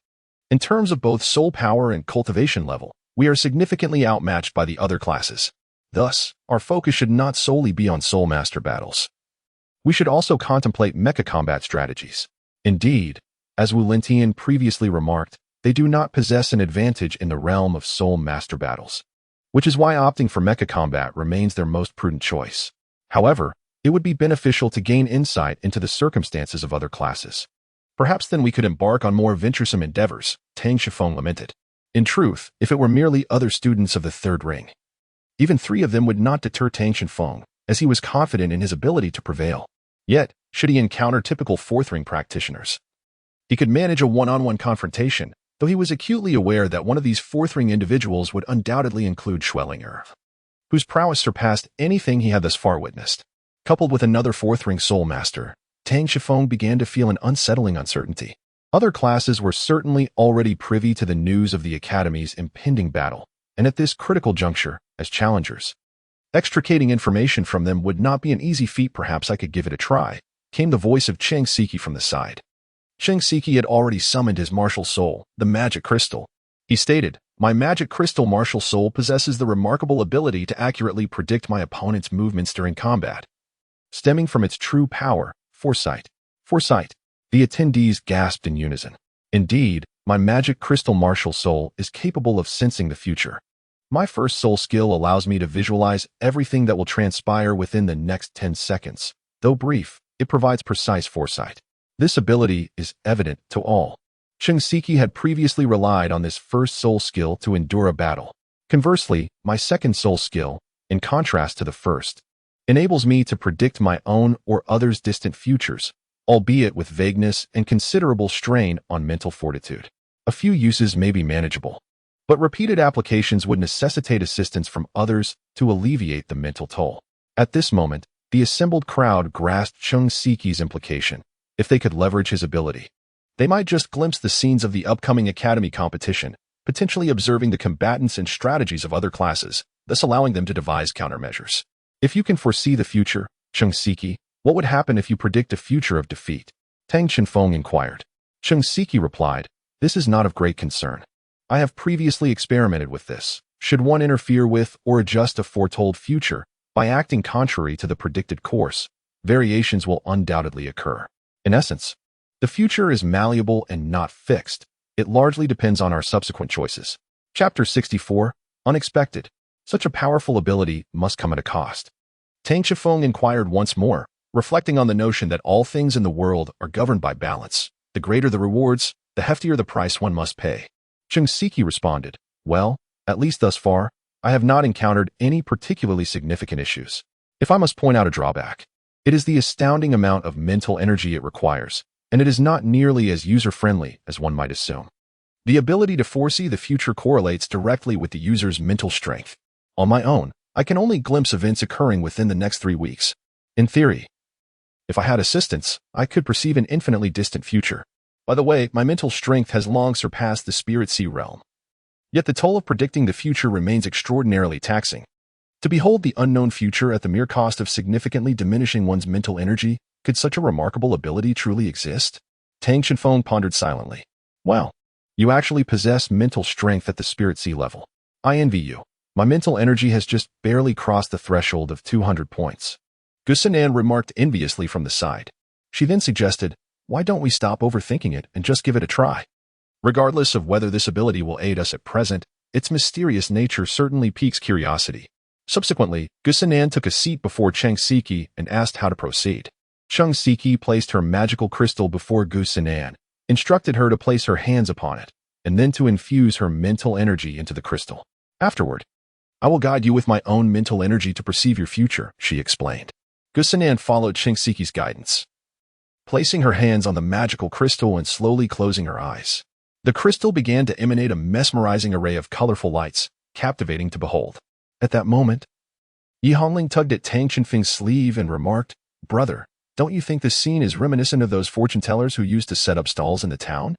In terms of both soul power and cultivation level, we are significantly outmatched by the other classes. Thus, our focus should not solely be on Soul Master battles. We should also contemplate mecha combat strategies. Indeed, as Wu Lintian previously remarked, they do not possess an advantage in the realm of Soul Master battles, which is why opting for mecha combat remains their most prudent choice. However, it would be beneficial to gain insight into the circumstances of other classes. Perhaps then we could embark on more venturesome endeavors, Tang Chenfeng lamented. In truth, if it were merely other students of the 3rd ring, even 3 of them would not deter Tang Chenfeng, as he was confident in his ability to prevail. Yet, should he encounter typical 4th ring practitioners, he could manage a one-on-one confrontation, though he was acutely aware that one of these 4th ring individuals would undoubtedly include Schwellinger, whose prowess surpassed anything he had thus far witnessed. Coupled with another 4th ring Soul Master, Tang Chenfeng began to feel an unsettling uncertainty. Other classes were certainly already privy to the news of the Academy's impending battle, and at this critical juncture, as challengers, extricating information from them would not be an easy feat. Perhaps I could give it a try, came the voice of Cheng Siki from the side. Cheng Siki had already summoned his martial soul, the magic crystal. He stated, "My magic crystal martial soul possesses the remarkable ability to accurately predict my opponent's movements during combat." Stemming from its true power, foresight. Foresight. The attendees gasped in unison. Indeed, my magic crystal martial soul is capable of sensing the future. My first soul skill allows me to visualize everything that will transpire within the next 10 seconds. Though brief, it provides precise foresight. This ability is evident to all. Cheng Siki had previously relied on this first soul skill to endure a battle. Conversely, my second soul skill, in contrast to the first, enables me to predict my own or others' distant futures, albeit with vagueness and considerable strain on mental fortitude. A few uses may be manageable, but repeated applications would necessitate assistance from others to alleviate the mental toll. At this moment, the assembled crowd grasped Cheng Siki's implication. If they could leverage his ability, they might just glimpse the scenes of the upcoming academy competition, potentially observing the combatants and strategies of other classes, thus allowing them to devise countermeasures. If you can foresee the future, Cheng Siki, what would happen if you predict a future of defeat? Tang Chenfeng inquired. Cheng Siki replied, "This is not of great concern. I have previously experimented with this. Should one interfere with or adjust a foretold future by acting contrary to the predicted course, variations will undoubtedly occur. In essence, the future is malleable and not fixed. It largely depends on our subsequent choices." Chapter 64, Unexpected. Such a powerful ability must come at a cost. Tang Chenfeng inquired once more, reflecting on the notion that all things in the world are governed by balance. The greater the rewards, the heftier the price one must pay. Cheng Siki responded, "Well, at least thus far, I have not encountered any particularly significant issues. If I must point out a drawback, it is the astounding amount of mental energy it requires, and it is not nearly as user-friendly as one might assume. The ability to foresee the future correlates directly with the user's mental strength. On my own, I can only glimpse events occurring within the next 3 weeks. In theory, if I had assistance, I could perceive an infinitely distant future. By the way, my mental strength has long surpassed the spirit sea realm. Yet the toll of predicting the future remains extraordinarily taxing. To behold the unknown future at the mere cost of significantly diminishing one's mental energy, could such a remarkable ability truly exist?" Tang Chenfeng pondered silently. "Wow, you actually possess mental strength at the spirit sea level. I envy you. My mental energy has just barely crossed the threshold of 200 points. Gusinan remarked enviously from the side. She then suggested, "Why don't we stop overthinking it and just give it a try? Regardless of whether this ability will aid us at present, its mysterious nature certainly piques curiosity." Subsequently, Gusinan took a seat before Cheng Siki and asked how to proceed. Cheng Siki placed her magical crystal before Gusinan, instructed her to place her hands upon it, and then to infuse her mental energy into the crystal. "Afterward, I will guide you with my own mental energy to perceive your future," she explained. Gusinan followed Cheng Siki's guidance, placing her hands on the magical crystal and slowly closing her eyes. The crystal began to emanate a mesmerizing array of colorful lights, captivating to behold. At that moment, Yi Hongling tugged at Tang Chenfeng's sleeve and remarked, "Brother, don't you think this scene is reminiscent of those fortune tellers who used to set up stalls in the town?"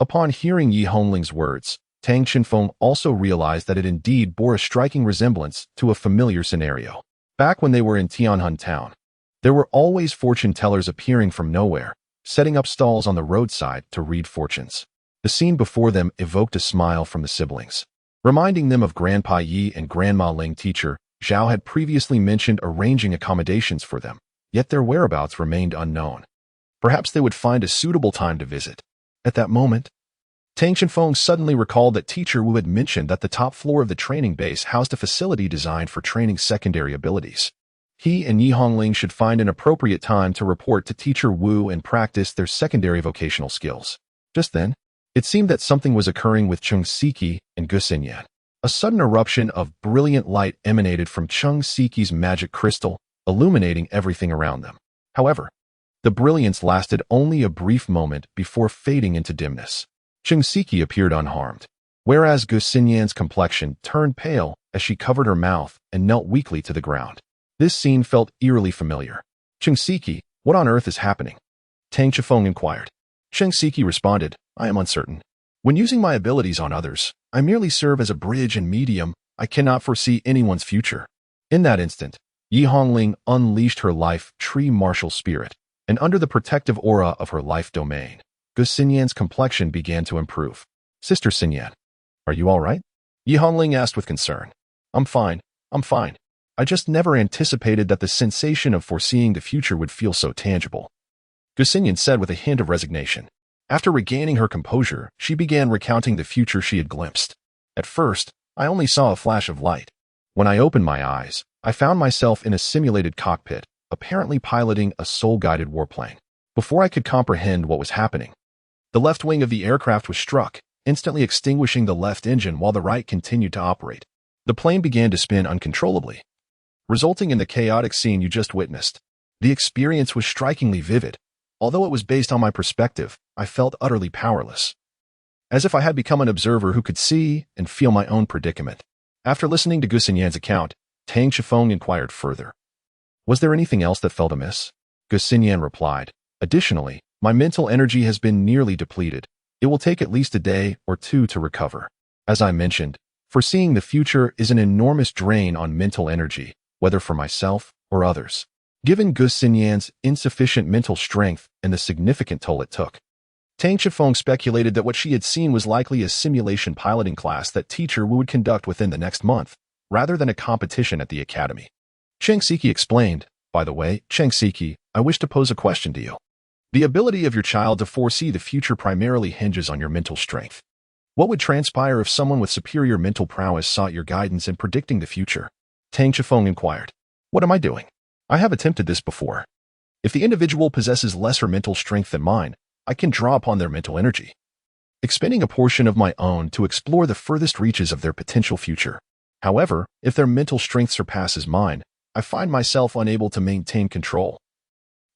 Upon hearing Yi Hongling's words, Tang Chenfeng also realized that it indeed bore a striking resemblance to a familiar scenario. Back when they were in Tianhun town, there were always fortune tellers appearing from nowhere, setting up stalls on the roadside to read fortunes. The scene before them evoked a smile from the siblings, reminding them of Grandpa Yi and Grandma Ling. Teacher Zhao had previously mentioned arranging accommodations for them, yet their whereabouts remained unknown. Perhaps they would find a suitable time to visit. At that moment, Tang Chenfeng suddenly recalled that Teacher Wu had mentioned that the top floor of the training base housed a facility designed for training secondary abilities. He and Yi Hongling should find an appropriate time to report to Teacher Wu and practice their secondary vocational skills. Just then, it seemed that something was occurring with Cheng Siki and Gusinyan. A sudden eruption of brilliant light emanated from Cheng Siki's magic crystal, illuminating everything around them. However, the brilliance lasted only a brief moment before fading into dimness. Cheng Siki appeared unharmed, whereas Gusinyan's complexion turned pale as she covered her mouth and knelt weakly to the ground. This scene felt eerily familiar. "Cheng Siki, what on earth is happening?" Tang Chenfeng inquired. Cheng Siki responded, "I am uncertain. When using my abilities on others, I merely serve as a bridge and medium. I cannot foresee anyone's future." In that instant, Yi Hongling unleashed her life tree martial spirit, and under the protective aura of her life domain, Gu Xinyan's complexion began to improve. Sister Xinyan, are you all right? Yi Hongling asked with concern. I'm fine. I just never anticipated that the sensation of foreseeing the future would feel so tangible. Gu Xinyan said with a hint of resignation. After regaining her composure, she began recounting the future she had glimpsed. At first, I only saw a flash of light. When I opened my eyes, I found myself in a simulated cockpit, apparently piloting a soul-guided warplane. Before I could comprehend what was happening, the left wing of the aircraft was struck, instantly extinguishing the left engine while the right continued to operate. The plane began to spin uncontrollably, resulting in the chaotic scene you just witnessed. The experience was strikingly vivid. Although it was based on my perspective, I felt utterly powerless, as if I had become an observer who could see and feel my own predicament. After listening to Gu Xinyan's account, Tang Shifeng inquired further. Was there anything else that felt amiss? Gu Xinyan replied. Additionally, my mental energy has been nearly depleted. It will take at least a day or two to recover. As I mentioned, foreseeing the future is an enormous drain on mental energy, whether for myself or others. Given Gu Xinyan's insufficient mental strength and the significant toll it took, Tang Shifeng speculated that what she had seen was likely a simulation piloting class that teacher Wu would conduct within the next month, rather than a competition at the academy. Cheng Siki explained, by the way, Cheng Siki, I wish to pose a question to you. The ability of your child to foresee the future primarily hinges on your mental strength. What would transpire if someone with superior mental prowess sought your guidance in predicting the future? Tang Shifeng inquired. What am I doing? I have attempted this before. If the individual possesses lesser mental strength than mine, I can draw upon their mental energy, expending a portion of my own to explore the furthest reaches of their potential future. However, if their mental strength surpasses mine, I find myself unable to maintain control,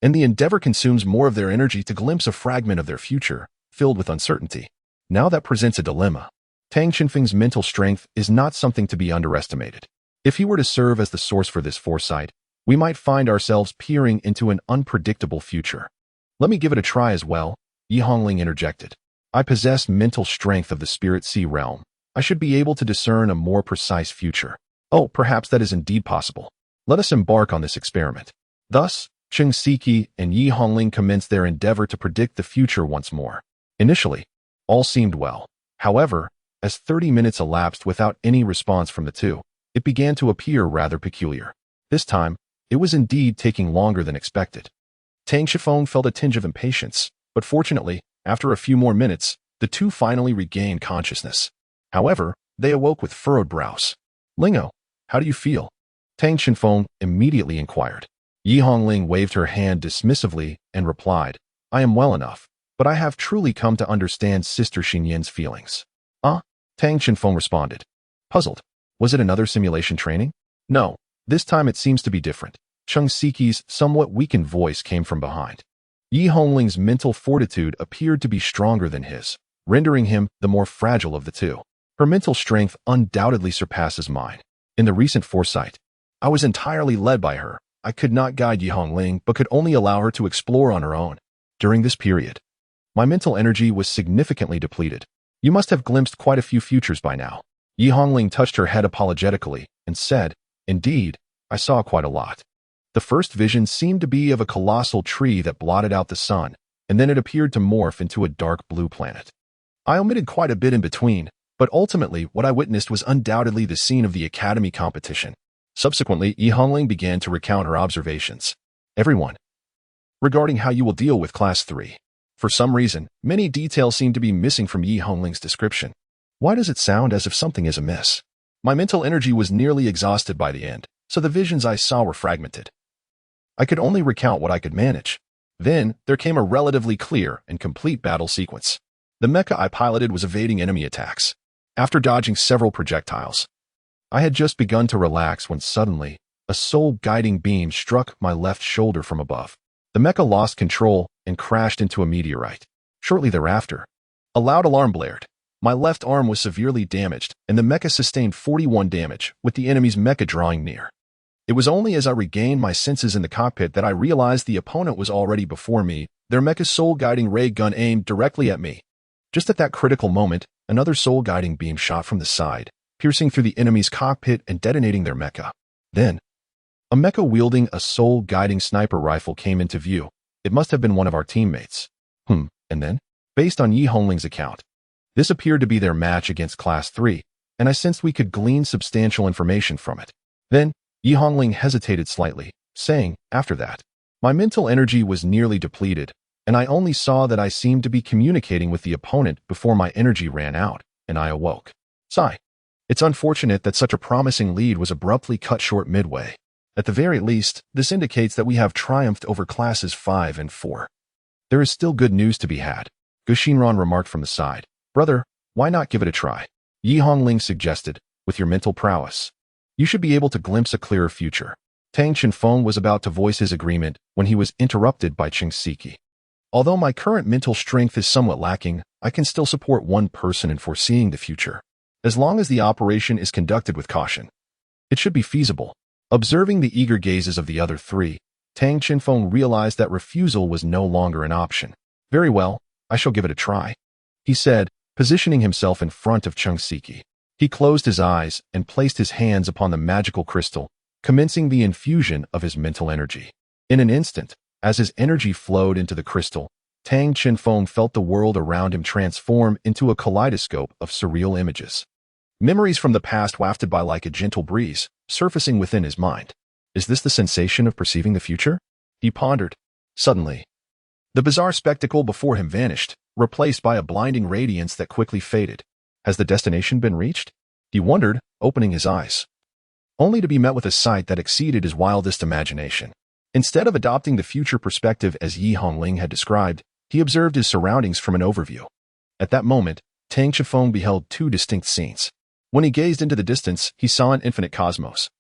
and the endeavor consumes more of their energy to glimpse a fragment of their future, filled with uncertainty. Now that presents a dilemma. Tang Xinfeng's mental strength is not something to be underestimated. If he were to serve as the source for this foresight, we might find ourselves peering into an unpredictable future. Let me give it a try as well, Yi Hongling interjected. I possess mental strength of the Spirit Sea realm. I should be able to discern a more precise future. Oh, perhaps that is indeed possible. Let us embark on this experiment. Thus, Cheng Siki and Yi Hongling commenced their endeavor to predict the future once more. Initially, all seemed well. However, as 30 minutes elapsed without any response from the two, it began to appear rather peculiar. This time, it was indeed taking longer than expected. Tang Shifeng felt a tinge of impatience, but fortunately, after a few more minutes, the two finally regained consciousness. However, they awoke with furrowed brows. Lingo, how do you feel? Tang Shifeng immediately inquired. Yi Hongling waved her hand dismissively and replied, I am well enough, but I have truly come to understand Sister Xinyan's feelings. Tang Shifeng responded. Puzzled. Was it another simulation training? No. This time it seems to be different. Cheng Siki's somewhat weakened voice came from behind. Yi Hongling's mental fortitude appeared to be stronger than his, rendering him the more fragile of the two. Her mental strength undoubtedly surpasses mine. In the recent foresight, I was entirely led by her. I could not guide Yi Hongling, but could only allow her to explore on her own. During this period, my mental energy was significantly depleted. You must have glimpsed quite a few futures by now. Yi Hongling touched her head apologetically and said, Indeed, I saw quite a lot. The first vision seemed to be of a colossal tree that blotted out the sun, and then it appeared to morph into a dark blue planet. I omitted quite a bit in between, but ultimately what I witnessed was undoubtedly the scene of the academy competition. Subsequently, Yi Hongling began to recount her observations. Everyone, regarding how you will deal with Class 3. For some reason, many details seem to be missing from Yi Hongling's description. Why does it sound as if something is amiss? My mental energy was nearly exhausted by the end, so the visions I saw were fragmented. I could only recount what I could manage. Then, there came a relatively clear and complete battle sequence. The mecha I piloted was evading enemy attacks. After dodging several projectiles, I had just begun to relax when suddenly, a soul-guiding beam struck my left shoulder from above. The mecha lost control and crashed into a meteorite. Shortly thereafter, a loud alarm blared. My left arm was severely damaged, and the mecha sustained 41 damage, with the enemy's mecha drawing near. It was only as I regained my senses in the cockpit that I realized the opponent was already before me, their mecha's soul-guiding ray gun aimed directly at me. Just at that critical moment, another soul-guiding beam shot from the side, piercing through the enemy's cockpit and detonating their mecha. Then, a mecha wielding a soul-guiding sniper rifle came into view. It must have been one of our teammates. And then? Based on Yi Hongling's account, this appeared to be their match against Class 3, and I sensed we could glean substantial information from it. Then, Yi Hongling hesitated slightly, saying, after that, my mental energy was nearly depleted, and I only saw that I seemed to be communicating with the opponent before my energy ran out, and I awoke. Sigh. It's unfortunate that such a promising lead was abruptly cut short midway. At the very least, this indicates that we have triumphed over Classes 5 and 4. There is still good news to be had, Gu Xinran remarked from the side. Brother, why not give it a try? Yi Hongling suggested, with your mental prowess. You should be able to glimpse a clearer future. Tang Chenfeng was about to voice his agreement when he was interrupted by Cheng Siki. Although my current mental strength is somewhat lacking, I can still support one person in foreseeing the future. As long as the operation is conducted with caution, it should be feasible. Observing the eager gazes of the other three, Tang Chenfeng realized that refusal was no longer an option. Very well, I shall give it a try, he said, positioning himself in front of Cheng Siki. He closed his eyes and placed his hands upon the magical crystal, commencing the infusion of his mental energy. In an instant, as his energy flowed into the crystal, Tang Chenfeng felt the world around him transform into a kaleidoscope of surreal images. Memories from the past wafted by like a gentle breeze, surfacing within his mind. Is this the sensation of perceiving the future? He pondered. Suddenly, the bizarre spectacle before him vanished, replaced by a blinding radiance that quickly faded. Has the destination been reached? He wondered, opening his eyes, only to be met with a sight that exceeded his wildest imagination. Instead of adopting the future perspective as Yi Hongling had described, he observed his surroundings from an overview. At that moment, Tang Chenfeng beheld two distinct scenes. When he gazed into the distance, he saw an infinite cosmos.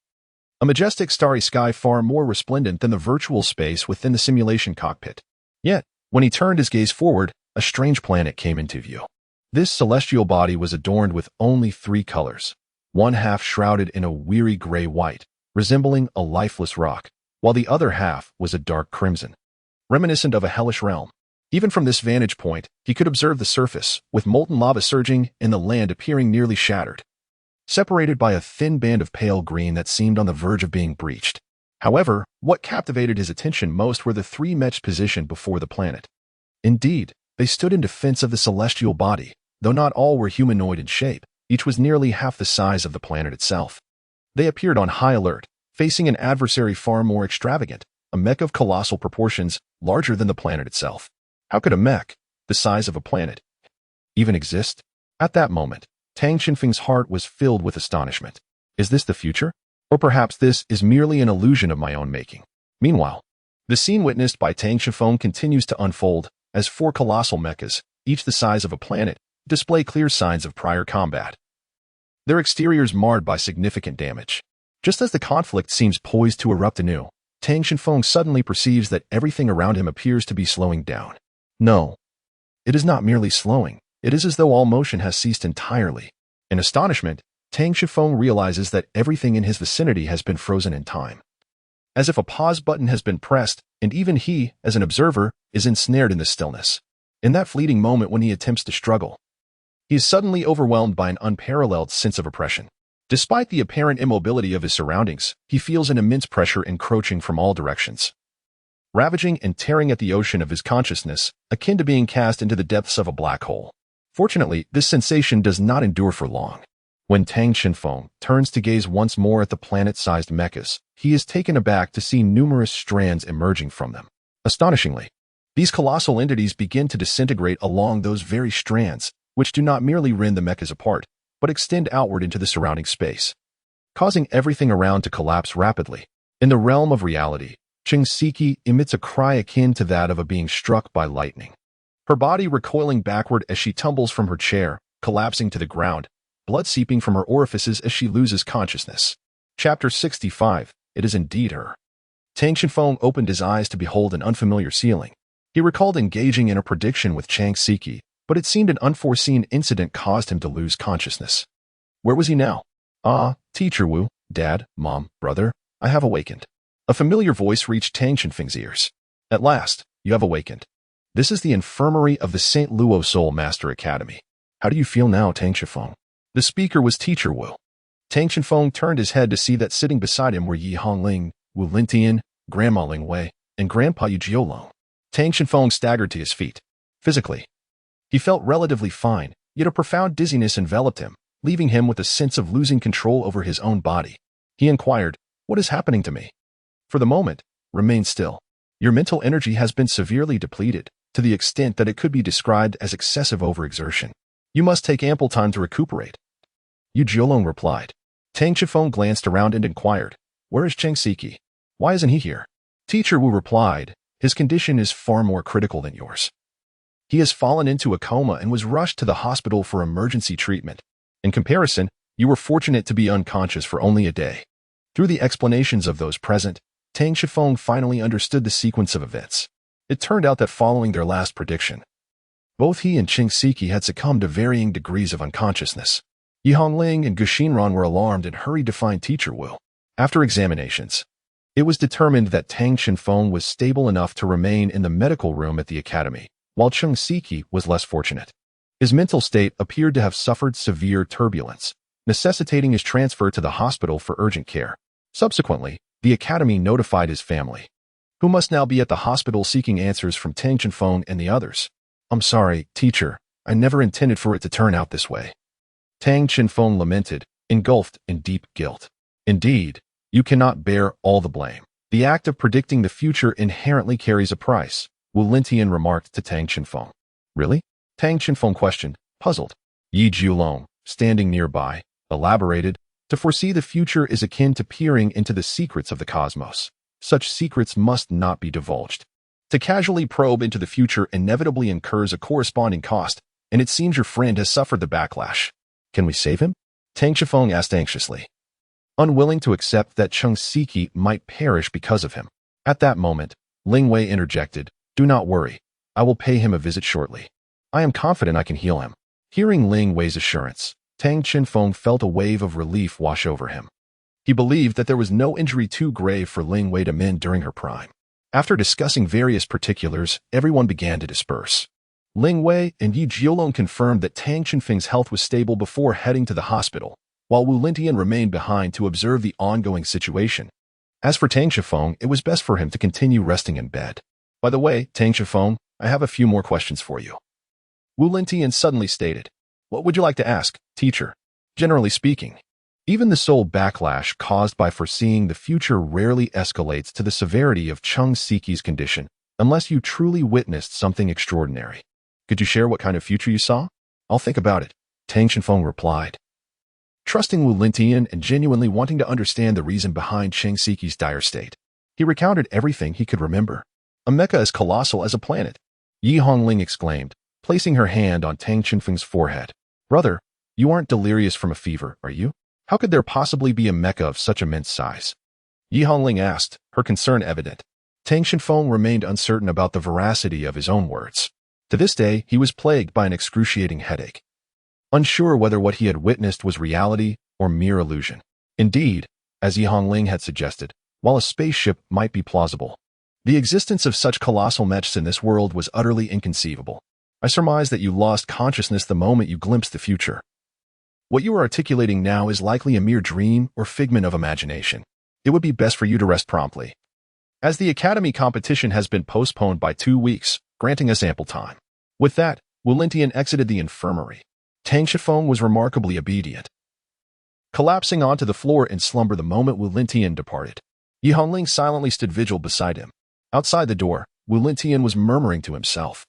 A majestic starry sky far more resplendent than the virtual space within the simulation cockpit. Yet, when he turned his gaze forward, a strange planet came into view. This celestial body was adorned with only 3 colors, one half shrouded in a weary gray-white, resembling a lifeless rock, while the other half was a dark crimson, reminiscent of a hellish realm. Even from this vantage point, he could observe the surface, with molten lava surging and the land appearing nearly shattered, separated by a thin band of pale green that seemed on the verge of being breached. However, what captivated his attention most were the 3 mechs positioned before the planet. Indeed, they stood in defense of the celestial body, though not all were humanoid in shape. Each was nearly half the size of the planet itself. They appeared on high alert, facing an adversary far more extravagant, a mech of colossal proportions, larger than the planet itself. How could a mech, the size of a planet, even exist? At that moment, Tang Chenfeng's heart was filled with astonishment. Is this the future? Or perhaps this is merely an illusion of my own making. Meanwhile, the scene witnessed by Tang Chenfeng continues to unfold as 4 colossal mechas, each the size of a planet, display clear signs of prior combat. Their exteriors marred by significant damage. Just as the conflict seems poised to erupt anew, Tang Chenfeng suddenly perceives that everything around him appears to be slowing down. No, it is not merely slowing. It is as though all motion has ceased entirely. In astonishment, Tang Chenfeng realizes that everything in his vicinity has been frozen in time. As if a pause button has been pressed, and even he, as an observer, is ensnared in the stillness. In that fleeting moment when he attempts to struggle, he is suddenly overwhelmed by an unparalleled sense of oppression. Despite the apparent immobility of his surroundings, he feels an immense pressure encroaching from all directions, ravaging and tearing at the ocean of his consciousness, akin to being cast into the depths of a black hole. Fortunately, this sensation does not endure for long. When Tang Chenfeng turns to gaze once more at the planet-sized mechas, he is taken aback to see numerous strands emerging from them. Astonishingly, these colossal entities begin to disintegrate along those very strands, which do not merely rend the mechas apart, but extend outward into the surrounding space, causing everything around to collapse rapidly. In the realm of reality, Cheng Siki emits a cry akin to that of a being struck by lightning. Her body recoiling backward as she tumbles from her chair, collapsing to the ground, blood seeping from her orifices as she loses consciousness. Chapter 65. It is indeed her. Tang Chenfeng opened his eyes to behold an unfamiliar ceiling. He recalled engaging in a prediction with Cheng Siki, but it seemed an unforeseen incident caused him to lose consciousness. Where was he now? Ah, Teacher Wu, Dad, Mom, Brother, I have awakened. A familiar voice reached Tang Chenfeng's ears. At last, you have awakened. This is the infirmary of the St. Luo Soul Master Academy. How do you feel now, Tang Chenfeng? The speaker was Teacher Wu. Tang Chenfeng turned his head to see that sitting beside him were Yi Hongling, Wu Lintian, Grandma Ling Wei, and Grandpa Yu Jiolong. Tang Shenfeng staggered to his feet. Physically, he felt relatively fine, yet a profound dizziness enveloped him, leaving him with a sense of losing control over his own body. He inquired, "What is happening to me?" "For the moment, remain still. Your mental energy has been severely depleted, to the extent that it could be described as excessive overexertion. You must take ample time to recuperate." Yunzong replied. Tang Shenfeng glanced around and inquired, "Where is Cheng Siki? Why isn't he here?" Teacher Wu replied, "His condition is far more critical than yours. He has fallen into a coma and was rushed to the hospital for emergency treatment. In comparison, you were fortunate to be unconscious for only a day." Through the explanations of those present, Tang Shenfeng finally understood the sequence of events. It turned out that following their last prediction, both he and Cheng Siki had succumbed to varying degrees of unconsciousness. Yi Hongling and Gu Xinran were alarmed and hurried to find Teacher Wu. After examinations, it was determined that Tang Shenfeng was stable enough to remain in the medical room at the academy, while Cheng Siki was less fortunate. His mental state appeared to have suffered severe turbulence, necessitating his transfer to the hospital for urgent care. Subsequently, the academy notified his family, who must now be at the hospital seeking answers from Tang Shenfeng and the others. "I'm sorry, teacher. I never intended for it to turn out this way." Tang Shenfeng lamented, engulfed in deep guilt. "Indeed, you cannot bear all the blame. The act of predicting the future inherently carries a price," Wu Lintian remarked to Tang Shenfeng. "Really?" Tang Shenfeng questioned, puzzled. Yi Jiulong, standing nearby, elaborated, "To foresee the future is akin to peering into the secrets of the cosmos. Such secrets must not be divulged. To casually probe into the future inevitably incurs a corresponding cost, and it seems your friend has suffered the backlash. Can we save him?" Tang Shenfeng asked anxiously, unwilling to accept that Cheng Siki might perish because of him. At that moment, Ling Wei interjected, "Do not worry. I will pay him a visit shortly. I am confident I can heal him." Hearing Ling Wei's assurance, Tang Shenfeng felt a wave of relief wash over him. He believed that there was no injury too grave for Ling Wei to mend during her prime. After discussing various particulars, everyone began to disperse. Ling Wei and Yi Jiulong confirmed that Tang Shenfeng's health was stable before heading to the hospital, while Wu Lintian remained behind to observe the ongoing situation. As for Tang Shenfeng, it was best for him to continue resting in bed. "By the way, Tang Shenfeng, I have a few more questions for you," Wu Lintian suddenly stated. "What would you like to ask, teacher?" "Generally speaking, even the soul backlash caused by foreseeing the future rarely escalates to the severity of Cheng Siki's condition, unless you truly witnessed something extraordinary. Could you share what kind of future you saw?" "I'll think about it," Tang Shenfeng replied, trusting Wu Lintian and genuinely wanting to understand the reason behind Cheng Siki's dire state. He recounted everything he could remember. "A mecha as colossal as a planet," Yi Hongling exclaimed, placing her hand on Tang Shenfeng's forehead. "Brother, you aren't delirious from a fever, are you? How could there possibly be a mecha of such immense size?" Yi Hongling asked, her concern evident. Tang Shenfeng remained uncertain about the veracity of his own words. To this day, he was plagued by an excruciating headache, unsure whether what he had witnessed was reality or mere illusion. Indeed, as Yi Hongling had suggested, while a spaceship might be plausible, the existence of such colossal mechs in this world was utterly inconceivable. "I surmise that you lost consciousness the moment you glimpsed the future. What you are articulating now is likely a mere dream or figment of imagination. It would be best for you to rest promptly, as the Academy competition has been postponed by 2 weeks, granting us ample time." With that, Wu Lintian exited the infirmary. Tang Shenfeng was remarkably obedient, collapsing onto the floor in slumber the moment Wu Lintian departed. Yi Hongling silently stood vigil beside him. Outside the door, Wu Lintian was murmuring to himself,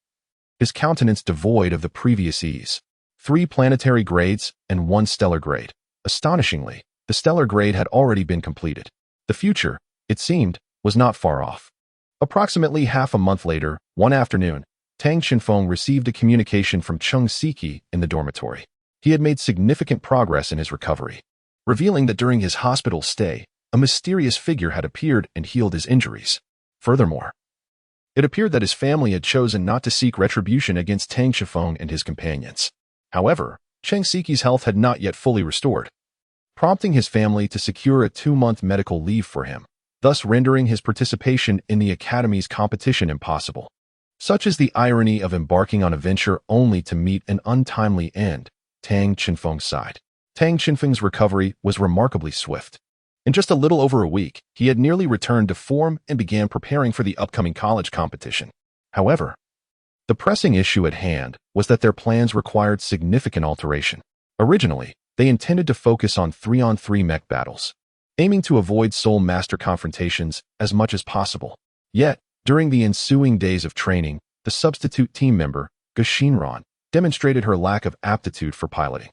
his countenance devoid of the previous ease. 3 planetary grades and 1 stellar grade. Astonishingly, the stellar grade had already been completed. The future, it seemed, was not far off. Approximately half a month later, one afternoon, Tang Shenfeng received a communication from Cheng Siki in the dormitory. He had made significant progress in his recovery, revealing that during his hospital stay, a mysterious figure had appeared and healed his injuries. Furthermore, it appeared that his family had chosen not to seek retribution against Tang Shenfeng and his companions. However, Cheng Siki's health had not yet fully restored, prompting his family to secure a 2-month medical leave for him, thus rendering his participation in the Academy's competition impossible. Such is the irony of embarking on a venture only to meet an untimely end, Tang Shenfeng sighed. Tang Shenfeng's recovery was remarkably swift. In just a little over a week, he had nearly returned to form and began preparing for the upcoming college competition. However, the pressing issue at hand was that their plans required significant alteration. Originally, they intended to focus on 3-on-3 mech battles, aiming to avoid Soul Master confrontations as much as possible. Yet, during the ensuing days of training, the substitute team member, Shinran, demonstrated her lack of aptitude for piloting.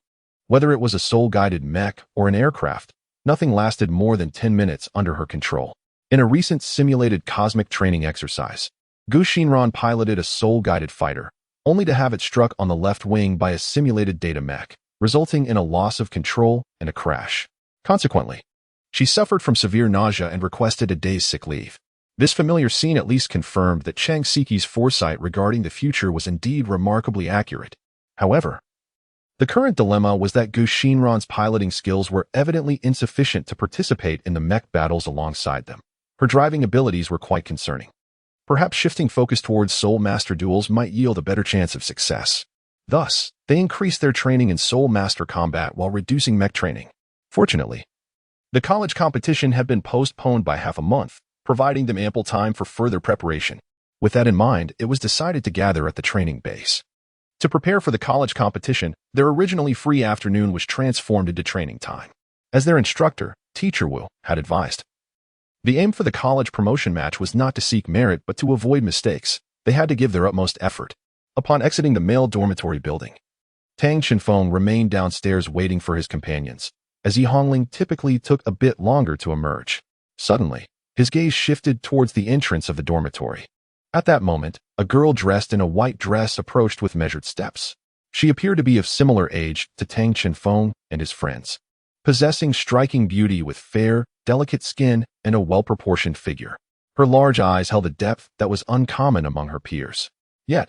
Whether it was a soul-guided mech or an aircraft, nothing lasted more than 10 minutes under her control. In a recent simulated cosmic training exercise, Shinran piloted a soul-guided fighter, only to have it struck on the left wing by a simulated data mech, resulting in a loss of control and a crash. Consequently, she suffered from severe nausea and requested a day's sick leave. This familiar scene at least confirmed that Chang Siki's foresight regarding the future was indeed remarkably accurate. However, the current dilemma was that Shinran's piloting skills were evidently insufficient to participate in the mech battles alongside them. Her driving abilities were quite concerning. Perhaps shifting focus towards Soul Master duels might yield a better chance of success. Thus, they increased their training in Soul Master combat while reducing mech training. Fortunately, the college competition had been postponed by half a month, providing them ample time for further preparation. With that in mind, it was decided to gather at the training base. To prepare for the college competition, their originally free afternoon was transformed into training time. As their instructor, Teacher Wu, had advised, the aim for the college promotion match was not to seek merit but to avoid mistakes. They had to give their utmost effort. Upon exiting the male dormitory building, Tang Chenfeng remained downstairs waiting for his companions, as Yi Hongling typically took a bit longer to emerge. Suddenly, his gaze shifted towards the entrance of the dormitory. At that moment, a girl dressed in a white dress approached with measured steps. She appeared to be of similar age to Tang Chenfeng and his friends, possessing striking beauty with fair, delicate skin and a well-proportioned figure. Her large eyes held a depth that was uncommon among her peers. Yet,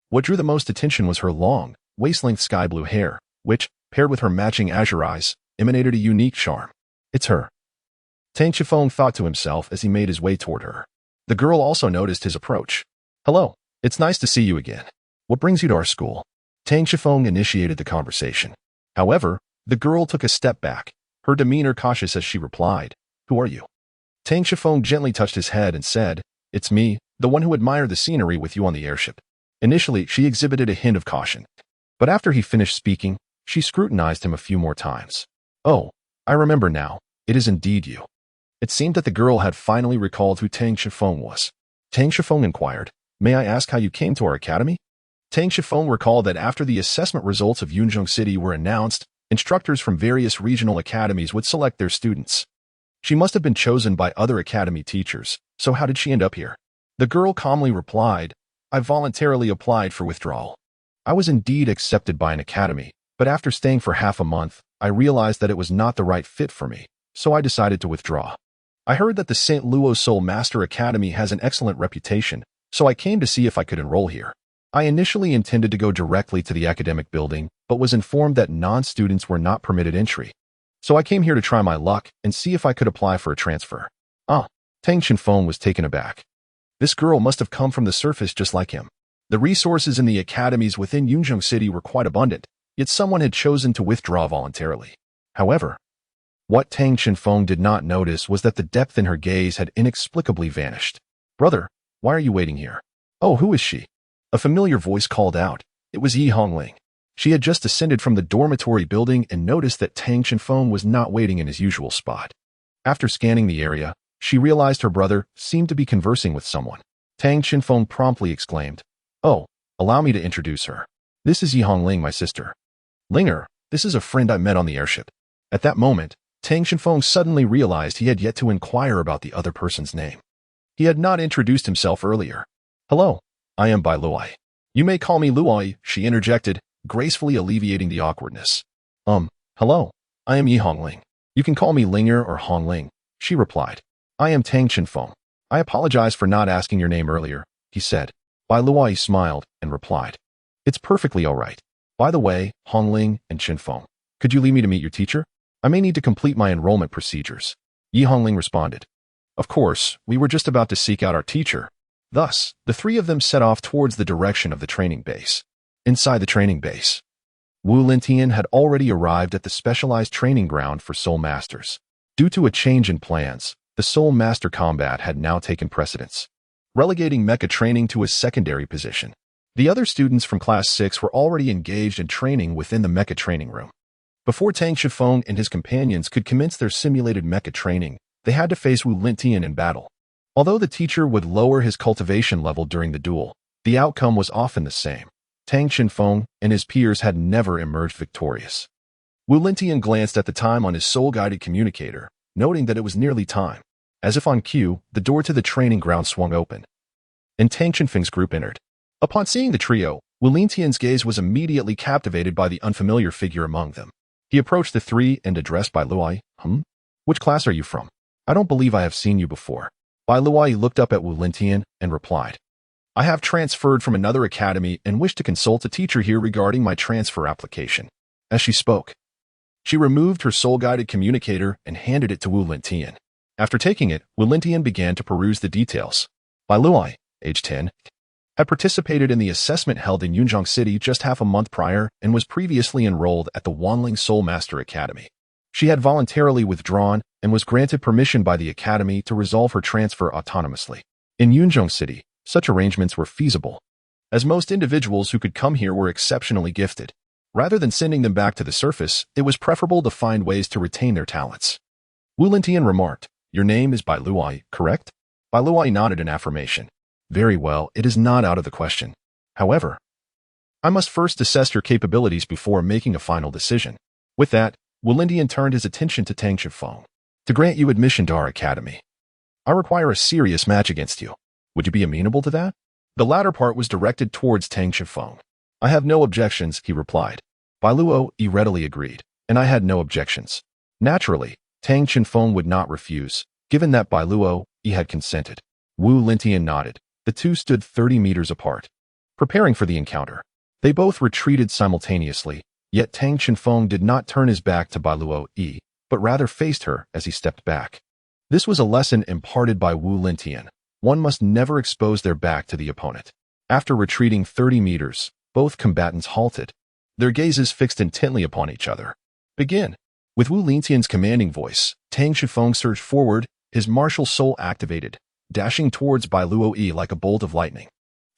what drew the most attention was her long, waist-length sky-blue hair, which, paired with her matching azure eyes, emanated a unique charm. It's her. Tang Chenfeng thought to himself as he made his way toward her. The girl also noticed his approach. Hello, it's nice to see you again. What brings you to our school? Tang Chenfeng initiated the conversation. However, the girl took a step back, her demeanor cautious as she replied, Who are you? Tang Chenfeng gently touched his head and said, It's me, the one who admired the scenery with you on the airship. Initially, she exhibited a hint of caution, but after he finished speaking, she scrutinized him a few more times. Oh, I remember now. It is indeed you. It seemed that the girl had finally recalled who Tang Chenfeng was. Tang Chenfeng inquired, May I ask how you came to our academy? Tang Chenfeng recalled that after the assessment results of Yunzong City were announced, instructors from various regional academies would select their students. She must have been chosen by other academy teachers, so how did she end up here? The girl calmly replied, I voluntarily applied for withdrawal. I was indeed accepted by an academy, but after staying for half a month, I realized that it was not the right fit for me, so I decided to withdraw. I heard that the St. Luo Soul Master Academy has an excellent reputation, so I came to see if I could enroll here. I initially intended to go directly to the academic building, but was informed that non-students were not permitted entry. So I came here to try my luck and see if I could apply for a transfer. Tang Chenfeng was taken aback. This girl must have come from the surface just like him. The resources in the academies within Yunzong City were quite abundant, yet someone had chosen to withdraw voluntarily. However, what Tang Chenfeng did not notice was that the depth in her gaze had inexplicably vanished. Brother, why are you waiting here? Oh, who is she? A familiar voice called out. It was Yi Hongling. She had just descended from the dormitory building and noticed that Tang Chenfeng was not waiting in his usual spot. After scanning the area, she realized her brother seemed to be conversing with someone. Tang Chenfeng promptly exclaimed, Oh, allow me to introduce her. This is Yi Hongling, my sister. Linger, this is a friend I met on the airship. At that moment, Tang Chenfeng suddenly realized he had yet to inquire about the other person's name. He had not introduced himself earlier. Hello, I am Bai Luai. You may call me Luai, she interjected, gracefully alleviating the awkwardness. Hello, I am Yi Hongling. You can call me Linger or Hongling, she replied. I am Tang Chenfeng. I apologize for not asking your name earlier, he said. Bai Luai smiled and replied. It's perfectly all right. By the way, Hongling and Chenfeng, could you lead me to meet your teacher? I may need to complete my enrollment procedures. Yi Hongling responded. Of course, we were just about to seek out our teacher. Thus, the three of them set off towards the direction of the training base. Inside the training base, Wu Lintian had already arrived at the specialized training ground for Soul Masters. Due to a change in plans, the Soul Master combat had now taken precedence. relegating mecha training to a secondary position. The other students from Class 6 were already engaged in training within the mecha training room. Before Tang Shifeng and his companions could commence their simulated mecha training, they had to face Wu Lintian in battle. Although the teacher would lower his cultivation level during the duel, the outcome was often the same. Tang Shifeng and his peers had never emerged victorious. Wu Lintian glanced at the time on his soul-guided communicator, noting that it was nearly time. As if on cue, the door to the training ground swung open, and Tang Shifeng's group entered. Upon seeing the trio, Wu Lintian's gaze was immediately captivated by the unfamiliar figure among them. He approached the three and addressed Bai Luai. Which class are you from? I don't believe I have seen you before. Bai Luai looked up at Wu Lintian and replied, I have transferred from another academy and wish to consult a teacher here regarding my transfer application. As she spoke, she removed her soul-guided communicator and handed it to Wu Lintian. After taking it, Wu Lintian began to peruse the details. Bai Luai, age 10, had participated in the assessment held in Yunzong City just half a month prior and was previously enrolled at the Wanling Soul Master Academy. She had voluntarily withdrawn and was granted permission by the academy to resolve her transfer autonomously. In Yunzong City, such arrangements were feasible, as most individuals who could come here were exceptionally gifted. Rather than sending them back to the surface, it was preferable to find ways to retain their talents. Wu Lintian remarked, Your name is Bai Luai, correct? Bai Luai nodded in affirmation. Very well, it is not out of the question. However, I must first assess your capabilities before making a final decision. With that, Wu Lintian turned his attention to Tang Shifeng. To grant you admission to our academy, I require a serious match against you. Would you be amenable to that? The latter part was directed towards Tang Shifeng. I have no objections, he replied. Bai Luo readily agreed, and I had no objections. Naturally, Tang Shifeng would not refuse, given that Bai Luo had consented. Wu Lintian nodded. The two stood 30 meters apart, preparing for the encounter. They both retreated simultaneously, yet Tang Shifeng did not turn his back to Bai Luo, but rather faced her as he stepped back. This was a lesson imparted by Wu Lintian. One must never expose their back to the opponent. After retreating 30 meters, both combatants halted, their gazes fixed intently upon each other. Begin. With Wu Lintian's commanding voice, Tang Shifeng surged forward, his martial soul activated, dashing towards Bai Luo like a bolt of lightning.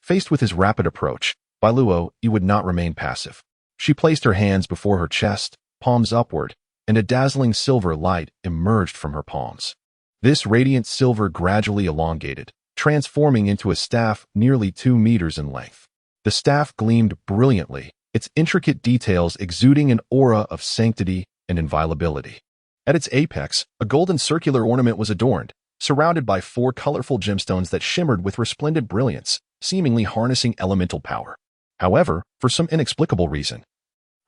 Faced with his rapid approach, Bai Luo would not remain passive. She placed her hands before her chest, palms upward, and a dazzling silver light emerged from her palms. This radiant silver gradually elongated, transforming into a staff nearly 2 meters in length. The staff gleamed brilliantly, its intricate details exuding an aura of sanctity and inviolability. At its apex, a golden circular ornament was adorned, surrounded by 4 colorful gemstones that shimmered with resplendent brilliance, seemingly harnessing elemental power. However, for some inexplicable reason,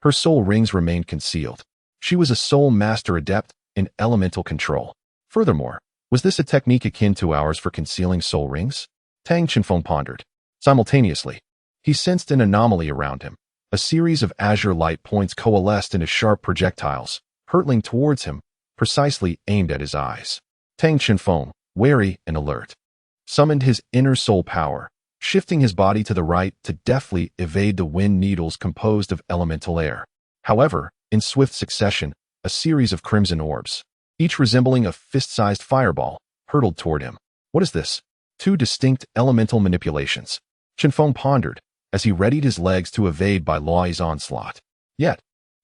her soul rings remained concealed. She was a soul master adept in elemental control. Furthermore, was this a technique akin to ours for concealing soul rings? Tang Shifeng pondered. Simultaneously, he sensed an anomaly around him. A series of azure light points coalesced into sharp projectiles, hurtling towards him, precisely aimed at his eyes. Tang Shifeng, wary and alert, summoned his inner soul power, shifting his body to the right to deftly evade the wind needles composed of elemental air. However, in swift succession, a series of crimson orbs, each resembling a fist-sized fireball, hurtled toward him. What is this? 2 distinct elemental manipulations. Shifeng pondered as he readied his legs to evade Bai Luo's onslaught. Yet,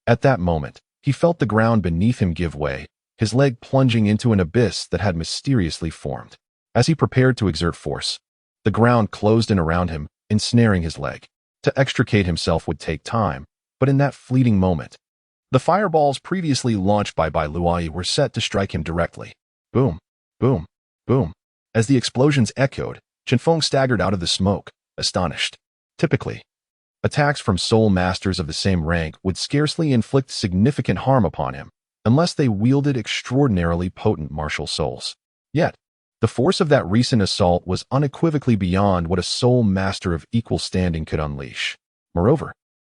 at that moment, he felt the ground beneath him give way, his leg plunging into an abyss that had mysteriously formed. As he prepared to exert force, the ground closed in around him, ensnaring his leg. To extricate himself would take time, but in that fleeting moment, the fireballs previously launched by Bai Luo were set to strike him directly. Boom, boom, boom. As the explosions echoed, Shifeng staggered out of the smoke, astonished. Typically, attacks from soul masters of the same rank would scarcely inflict significant harm upon him, unless they wielded extraordinarily potent martial souls. Yet, the force of that recent assault was unequivocally beyond what a soul master of equal standing could unleash. Moreover,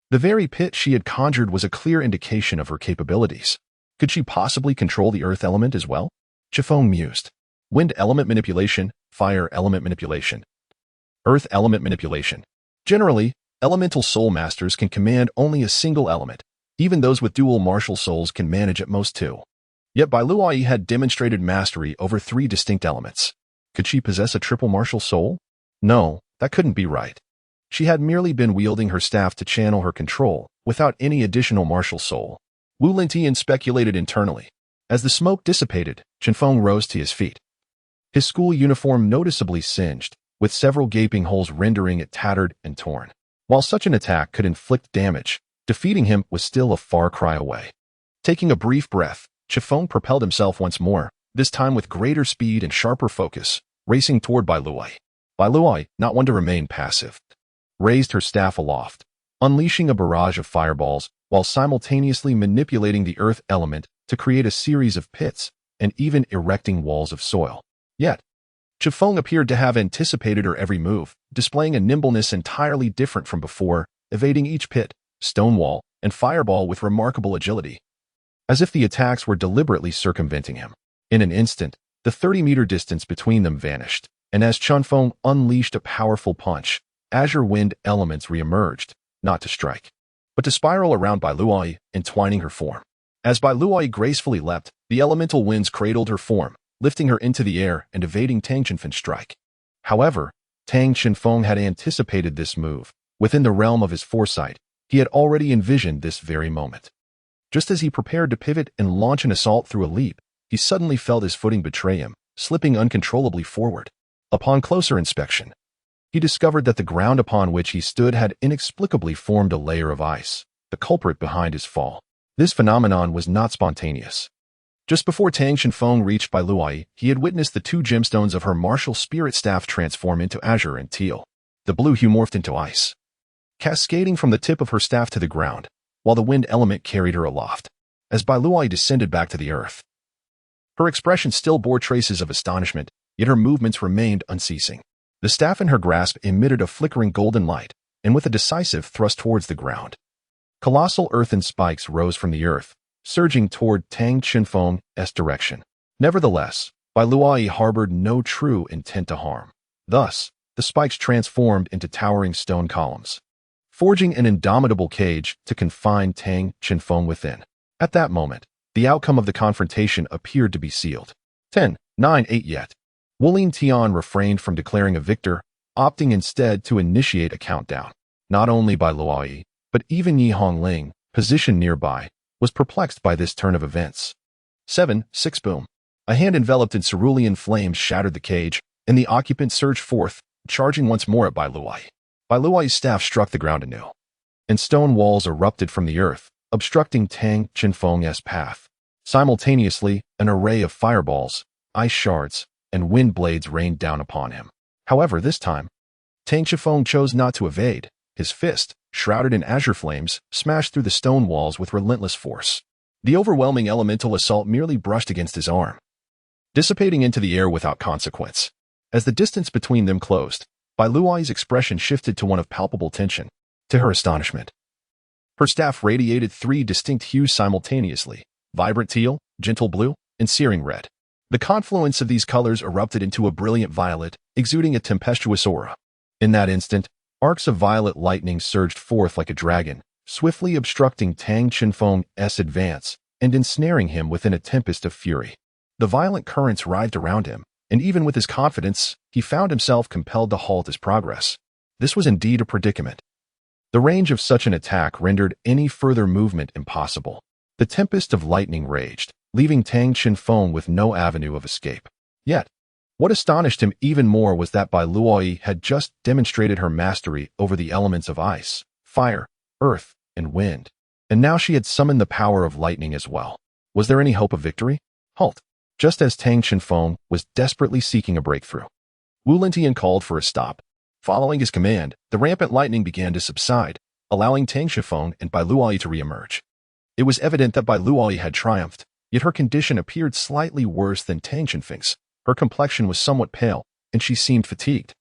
the very pit she had conjured was a clear indication of her capabilities. Could she possibly control the earth element as well? Shifeng mused. Wind element manipulation, fire element manipulation, earth element manipulation. Generally, elemental soul masters can command only a single element. Even those with dual martial souls can manage at most 2. Yet Bai Luo had demonstrated mastery over 3 distinct elements. Could she possess a triple martial soul? No, that couldn't be right. She had merely been wielding her staff to channel her control, without any additional martial soul. Wu Lintian speculated internally. As the smoke dissipated, Chenfeng rose to his feet. His school uniform noticeably singed, with several gaping holes rendering it tattered and torn. While such an attack could inflict damage, defeating him was still a far cry away. Taking a brief breath, Chenfeng propelled himself once more, this time with greater speed and sharper focus, racing toward Bai Luai. Bai Luai, not one to remain passive, raised her staff aloft, unleashing a barrage of fireballs while simultaneously manipulating the earth element to create a series of pits and even erecting walls of soil. Yet, Chenfeng appeared to have anticipated her every move, displaying a nimbleness entirely different from before, evading each pit, stone wall, and fireball with remarkable agility, as if the attacks were deliberately circumventing him. In an instant, the 30-meter distance between them vanished, and as Chenfeng unleashed a powerful punch, azure wind elements re-emerged, not to strike, but to spiral around Bai Luai, entwining her form. As Bai Luai gracefully leapt, the elemental winds cradled her form, lifting her into the air and evading Tang Chenfeng's strike. However, Tang Chenfeng had anticipated this move. Within the realm of his foresight, he had already envisioned this very moment. Just as he prepared to pivot and launch an assault through a leap, he suddenly felt his footing betray him, slipping uncontrollably forward. Upon closer inspection, he discovered that the ground upon which he stood had inexplicably formed a layer of ice, the culprit behind his fall. This phenomenon was not spontaneous. Just before Tang Chenfeng reached Bai Luai, he had witnessed the two gemstones of her martial spirit staff transform into azure and teal. The blue hue morphed into ice, cascading from the tip of her staff to the ground, while the wind element carried her aloft. As Bai Luai descended back to the earth, her expression still bore traces of astonishment, yet her movements remained unceasing. The staff in her grasp emitted a flickering golden light, and with a decisive thrust towards the ground, colossal earthen spikes rose from the earth, surging toward Tang Chenfeng's direction. Nevertheless, Bai Luai harbored no true intent to harm. Thus, the spikes transformed into towering stone columns, forging an indomitable cage to confine Tang Chenfeng within. At that moment, the outcome of the confrontation appeared to be sealed. 10, 9, 8 yet. Wu Lintian refrained from declaring a victor, opting instead to initiate a countdown. Not only Bai Luai, but even Yi Hongling, positioned nearby, was perplexed by this turn of events. 7, 6 boom. A hand enveloped in cerulean flames shattered the cage, and the occupant surged forth, charging once more at Bai Luai. Bai Luai's staff struck the ground anew, and stone walls erupted from the earth, obstructing Tang Chenfeng's path. Simultaneously, an array of fireballs, ice shards, and wind blades rained down upon him. However, this time, Tang Chenfeng chose not to evade. His fist, shrouded in azure flames, smashed through the stone walls with relentless force. The overwhelming elemental assault merely brushed against his arm, dissipating into the air without consequence. As the distance between them closed, Bai Luai's expression shifted to one of palpable tension. To her astonishment, her staff radiated three distinct hues simultaneously: vibrant teal, gentle blue, and searing red. The confluence of these colors erupted into a brilliant violet, exuding a tempestuous aura. In that instant, arcs of violet lightning surged forth like a dragon, swiftly obstructing Tang Chenfeng's advance and ensnaring him within a tempest of fury. The violent currents writhed around him, and even with his confidence, he found himself compelled to halt his progress. This was indeed a predicament. The range of such an attack rendered any further movement impossible. The tempest of lightning raged, leaving Tang Chenfeng with no avenue of escape. Yet, what astonished him even more was that Bai Luai had just demonstrated her mastery over the elements of ice, fire, earth, and wind, and now she had summoned the power of lightning as well. Was there any hope of victory? Halt! Just as Tang Chenfeng was desperately seeking a breakthrough, Wu Lintian called for a stop. Following his command, the rampant lightning began to subside, allowing Tang Chenfeng and Bai Luai to re-emerge. It was evident that Bai Luai had triumphed, yet her condition appeared slightly worse than Tang Chenfeng's. Her complexion was somewhat pale, and she seemed fatigued,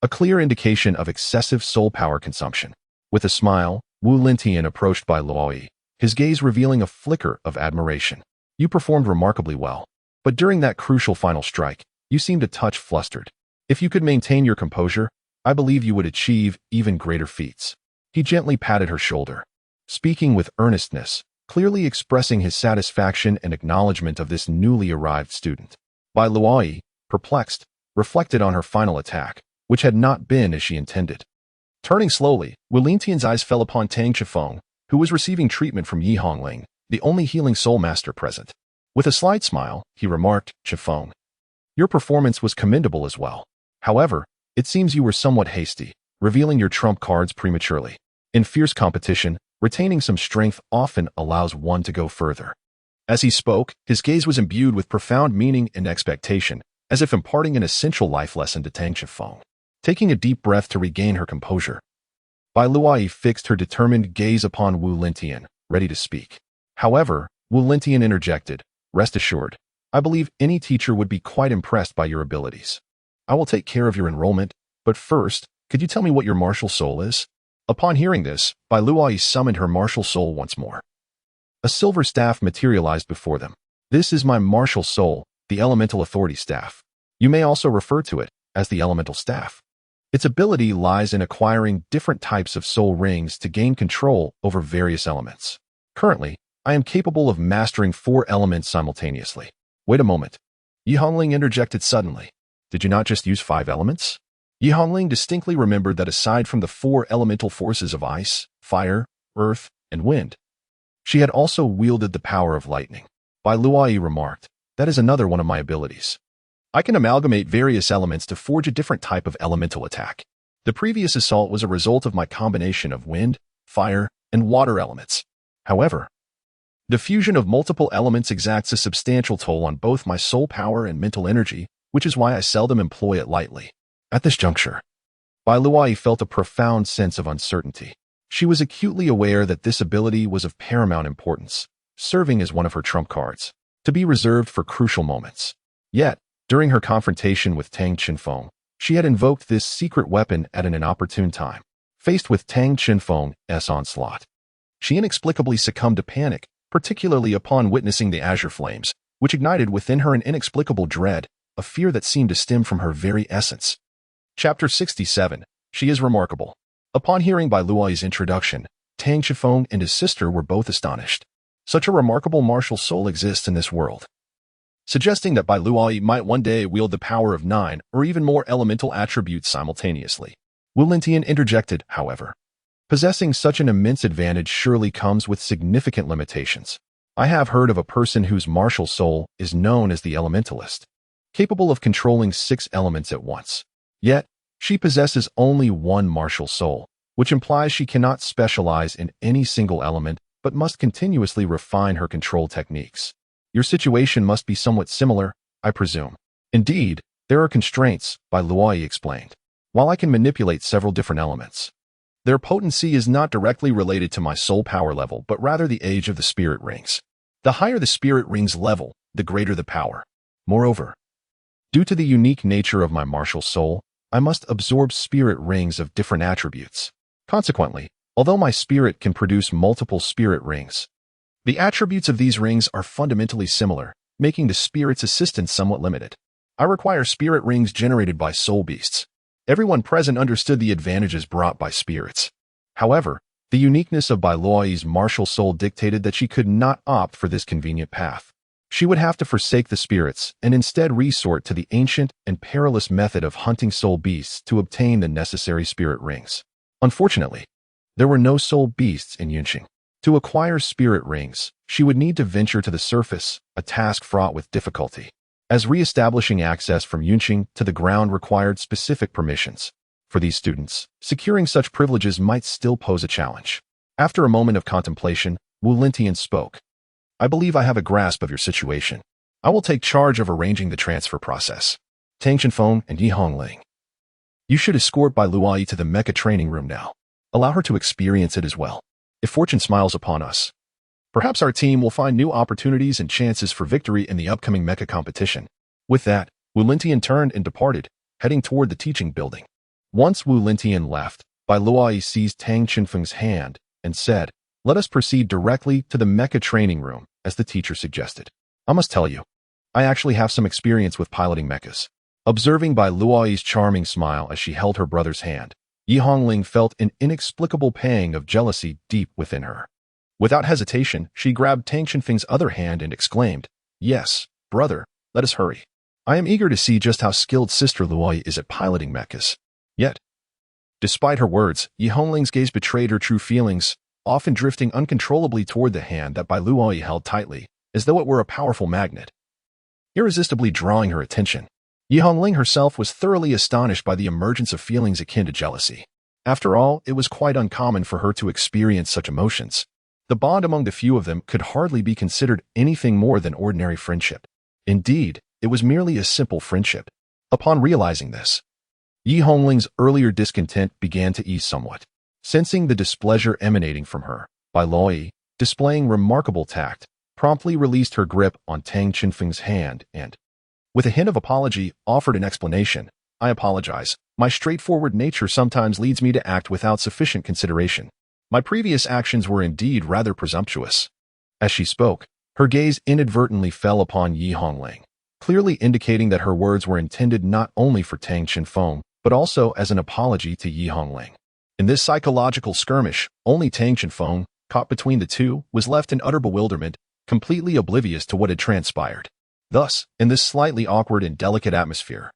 a clear indication of excessive soul power consumption. With a smile, Wu Lintian approached Bai Luai, his gaze revealing a flicker of admiration. You performed remarkably well, but during that crucial final strike, you seemed a touch flustered. If you could maintain your composure, I believe you would achieve even greater feats. He gently patted her shoulder, speaking with earnestness, clearly expressing his satisfaction and acknowledgement of this newly arrived student. Bai Luai, perplexed, reflected on her final attack, which had not been as she intended. Turning slowly, Wu Lingtian's eyes fell upon Tang Chifeng, who was receiving treatment from Yi Hongling, the only healing soul master present. With a slight smile, he remarked, "Chifeng, your performance was commendable as well. However, it seems you were somewhat hasty, revealing your trump cards prematurely. In fierce competition, retaining some strength often allows one to go further." As he spoke, his gaze was imbued with profound meaning and expectation, as if imparting an essential life lesson to Tang Chifeng. Taking a deep breath to regain her composure, Bai Luai fixed her determined gaze upon Wu Lingtian, ready to speak. However, Wu Lingtian interjected, "Rest assured, I believe any teacher would be quite impressed by your abilities. I will take care of your enrollment, but first, could you tell me what your martial soul is?" Upon hearing this, Bai Luai summoned her martial soul once more. A silver staff materialized before them. "This is my martial soul, the elemental authority staff. You may also refer to it as the elemental staff. Its ability lies in acquiring different types of soul rings to gain control over various elements. Currently, I am capable of mastering 4 elements simultaneously." "Wait a moment." Yi Hongling interjected suddenly. "Did you not just use 5 elements?" Yi Hongling distinctly remembered that aside from the 4 elemental forces of ice, fire, earth, and wind, she had also wielded the power of lightning. Bai Luai remarked, "That is another one of my abilities. I can amalgamate various elements to forge a different type of elemental attack. The previous assault was a result of my combination of wind, fire, and water elements. However, the fusion of multiple elements exacts a substantial toll on both my soul power and mental energy, which is why I seldom employ it lightly." At this juncture, Bai Luai felt a profound sense of uncertainty. She was acutely aware that this ability was of paramount importance, serving as one of her trump cards, to be reserved for crucial moments. Yet, during her confrontation with Tang Chifeng, she had invoked this secret weapon at an inopportune time. Faced with Tang Chifeng's onslaught, she inexplicably succumbed to panic, particularly upon witnessing the azure flames, which ignited within her an inexplicable dread, a fear that seemed to stem from her very essence. Chapter 67. She is remarkable. Upon hearing Bai Luai's introduction, Tang Chifeng and his sister were both astonished. Such a remarkable martial soul exists in this world, suggesting that Bai Luai might one day wield the power of 9 or even more elemental attributes simultaneously. Wu Lingtian interjected, however. "Possessing such an immense advantage surely comes with significant limitations. I have heard of a person whose martial soul is known as the elementalist, capable of controlling 6 elements at once. Yet, she possesses only 1 martial soul, which implies she cannot specialize in any single element but must continuously refine her control techniques. Your situation must be somewhat similar, I presume." "Indeed, there are constraints," Bai Luai explained. "While I can manipulate several different elements, their potency is not directly related to my soul power level, but rather the age of the spirit rings. The higher the spirit rings level, the greater the power. Moreover, due to the unique nature of my martial soul, I must absorb spirit rings of different attributes. Consequently, although my spirit can produce multiple spirit rings, the attributes of these rings are fundamentally similar, making the spirit's assistance somewhat limited. I require spirit rings generated by soul beasts." Everyone present understood the advantages brought by spirits. However, the uniqueness of Bai Luai's martial soul dictated that she could not opt for this convenient path. She would have to forsake the spirits and instead resort to the ancient and perilous method of hunting soul beasts to obtain the necessary spirit rings. Unfortunately, there were no soul beasts in Yunzong. To acquire spirit rings, she would need to venture to the surface, a task fraught with difficulty, as re-establishing access from Yunzong to the ground required specific permissions. For these students, securing such privileges might still pose a challenge. After a moment of contemplation, Wu Lingtian spoke. "I believe I have a grasp of your situation. I will take charge of arranging the transfer process. Tang Chifeng and Yi Hongling, you should escort Bai Luai to the mecha training room now. Allow her to experience it as well. If fortune smiles upon us, perhaps our team will find new opportunities and chances for victory in the upcoming mecha competition." With that, Wu Lingtian turned and departed, heading toward the teaching building. Once Wu Lingtian left, Bai Luai seized Tang Chifeng's hand and said, "Let us proceed directly to the mecha training room, as the teacher suggested. I must tell you, I actually have some experience with piloting mechas." Observing Bai Luai's charming smile as she held her brother's hand, Yi Hongling felt an inexplicable pang of jealousy deep within her. Without hesitation, she grabbed Tang Chifeng's other hand and exclaimed, "Yes, brother, let us hurry. I am eager to see just how skilled Sister Luai is at piloting mechas." Yet, despite her words, Yi Hongling's gaze betrayed her true feelings, often drifting uncontrollably toward the hand that Bai Luoyi held tightly, as though it were a powerful magnet, irresistibly drawing her attention. Yi Hongling herself was thoroughly astonished by the emergence of feelings akin to jealousy. After all, it was quite uncommon for her to experience such emotions. The bond among the few of them could hardly be considered anything more than ordinary friendship. Indeed, it was merely a simple friendship. Upon realizing this, Yi Hongling's earlier discontent began to ease somewhat. Sensing the displeasure emanating from her, Bai Luoyi, displaying remarkable tact, promptly released her grip on Tang Qinfeng's hand and, with a hint of apology, offered an explanation. I apologize. My straightforward nature sometimes leads me to act without sufficient consideration. My previous actions were indeed rather presumptuous. As she spoke, her gaze inadvertently fell upon Yi Hongling, clearly indicating that her words were intended not only for Tang Qinfeng, but also as an apology to Yi Hongling. In this psychological skirmish, only Tang Qinfeng, caught between the two, was left in utter bewilderment, completely oblivious to what had transpired. Thus, in this slightly awkward and delicate atmosphere,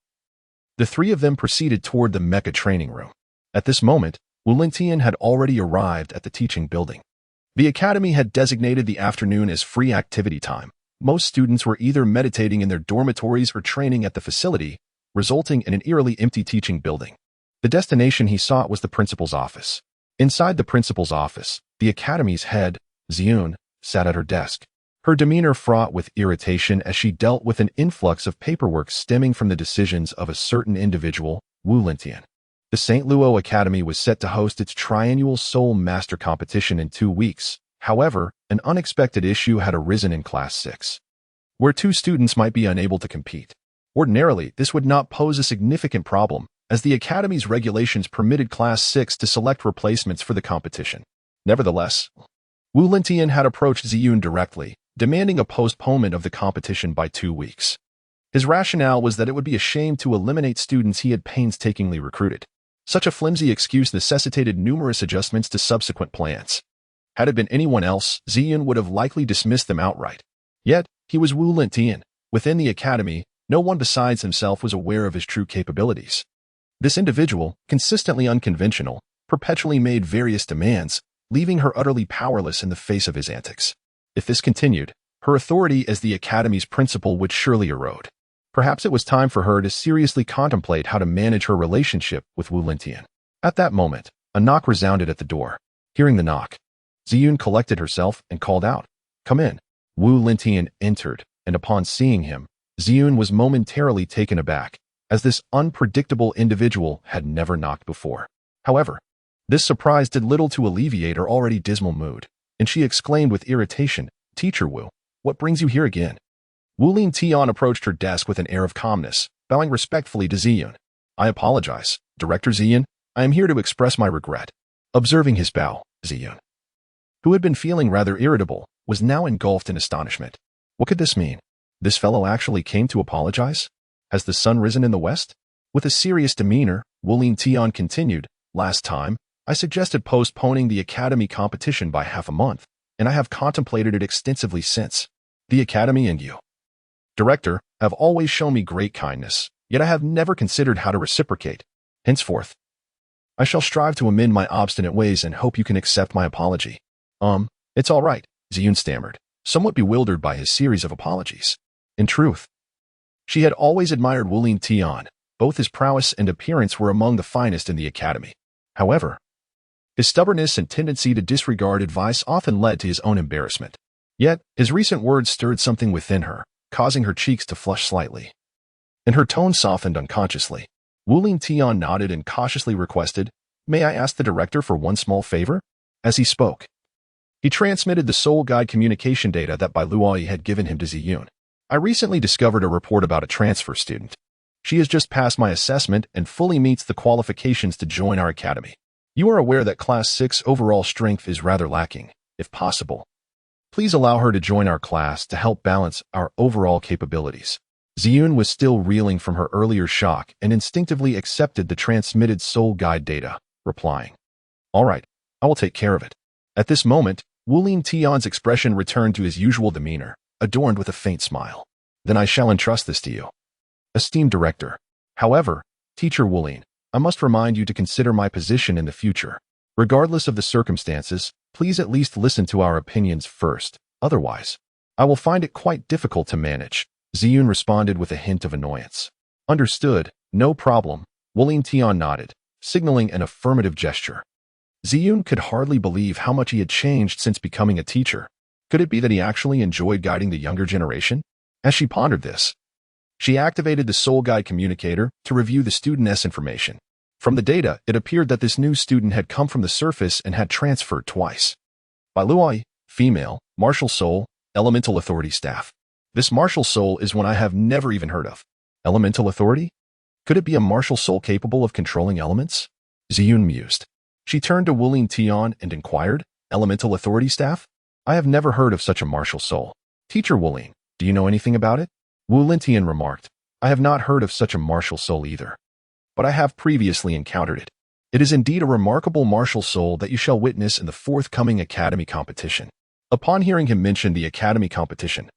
the three of them proceeded toward the mecha training room. At this moment, Wu Lintian had already arrived at the teaching building. The academy had designated the afternoon as free activity time. Most students were either meditating in their dormitories or training at the facility, resulting in an eerily empty teaching building. The destination he sought was the principal's office. Inside the principal's office, the academy's head, Ziyun, sat at her desk. Her demeanor fraught with irritation as she dealt with an influx of paperwork stemming from the decisions of a certain individual, Wu Lintian. The St. Luo Academy was set to host its triannual Soul Master competition in 2 weeks. However, an unexpected issue had arisen in Class 6, where 2 students might be unable to compete. Ordinarily, this would not pose a significant problem, as the Academy's regulations permitted Class 6 to select replacements for the competition. Nevertheless, Wu Lintian had approached Ziyun directly, demanding a postponement of the competition by 2 weeks. His rationale was that it would be a shame to eliminate students he had painstakingly recruited. Such a flimsy excuse necessitated numerous adjustments to subsequent plans. Had it been anyone else, Ziyun would have likely dismissed them outright. Yet, he was Wu Lintian. Within the academy, no one besides himself was aware of his true capabilities. This individual, consistently unconventional, perpetually made various demands, leaving her utterly powerless in the face of his antics. If this continued, her authority as the academy's principal would surely erode. Perhaps it was time for her to seriously contemplate how to manage her relationship with Wu Lintian. At that moment, a knock resounded at the door. Hearing the knock, Ziyun collected herself and called out, "Come in." Wu Lintian entered, and upon seeing him, Ziyun was momentarily taken aback, as this unpredictable individual had never knocked before. However, this surprise did little to alleviate her already dismal mood, and she exclaimed with irritation, "Teacher Wu, what brings you here again?" Wu Lintian approached her desk with an air of calmness, bowing respectfully to Ziyun. "I apologize, Director Ziyun. I am here to express my regret." Observing his bow, Ziyun, who had been feeling rather irritable, was now engulfed in astonishment. What could this mean? This fellow actually came to apologize? Has the sun risen in the west? With a serious demeanor, Wu Lintian continued, "Last time, I suggested postponing the academy competition by half a month, and I have contemplated it extensively since. The academy and you, Director, have always shown me great kindness, yet I have never considered how to reciprocate. Henceforth, I shall strive to amend my obstinate ways and hope you can accept my apology." It's all right," Ziyun stammered, somewhat bewildered by his series of apologies. In truth, she had always admired Wu Lintian. Both his prowess and appearance were among the finest in the academy. However, his stubbornness and tendency to disregard advice often led to his own embarrassment. Yet, his recent words stirred something within her, causing her cheeks to flush slightly, and her tone softened unconsciously. Wu Lintian nodded and cautiously requested, "May I ask the director for one small favor?" As he spoke, he transmitted the Soul Guide communication data that Bai Luoyi had given him to Ziyun. "I recently discovered a report about a transfer student. She has just passed my assessment and fully meets the qualifications to join our academy. You are aware that Class 6 overall strength is rather lacking. If possible, please allow her to join our class to help balance our overall capabilities." Ziyun was still reeling from her earlier shock and instinctively accepted the transmitted Soul Guide data, replying, "All right, I will take care of it." At this moment, Wu Lintian's expression returned to his usual demeanor, adorned with a faint smile. "Then I shall entrust this to you, esteemed director. However, Teacher Wu Lin, I must remind you to consider my position in the future. Regardless of the circumstances, please at least listen to our opinions first. Otherwise, I will find it quite difficult to manage. Ziyun responded with a hint of annoyance. Understood, no problem. Wu Lingtian nodded, signaling an affirmative gesture. Ziyun could hardly believe how much he had changed since becoming a teacher. Could it be that he actually enjoyed guiding the younger generation? As she pondered this, she activated the Soul Guide communicator to review the student's information. From the data, it appeared that this new student had come from the surface and had transferred twice. By Luoi, female, martial soul, elemental authority staff. This martial soul is one I have never even heard of. Elemental authority? Could it be a martial soul capable of controlling elements? Ziyun mused. She turned to Wu Lingtian and inquired, Elemental authority staff? I have never heard of such a martial soul. Teacher Wu Ling, do you know anything about it? Wu Lingtian remarked, I have not heard of such a martial soul either. But I have previously encountered it. It is indeed a remarkable martial soul that you shall witness in the forthcoming academy competition. Upon hearing him mention the academy competition,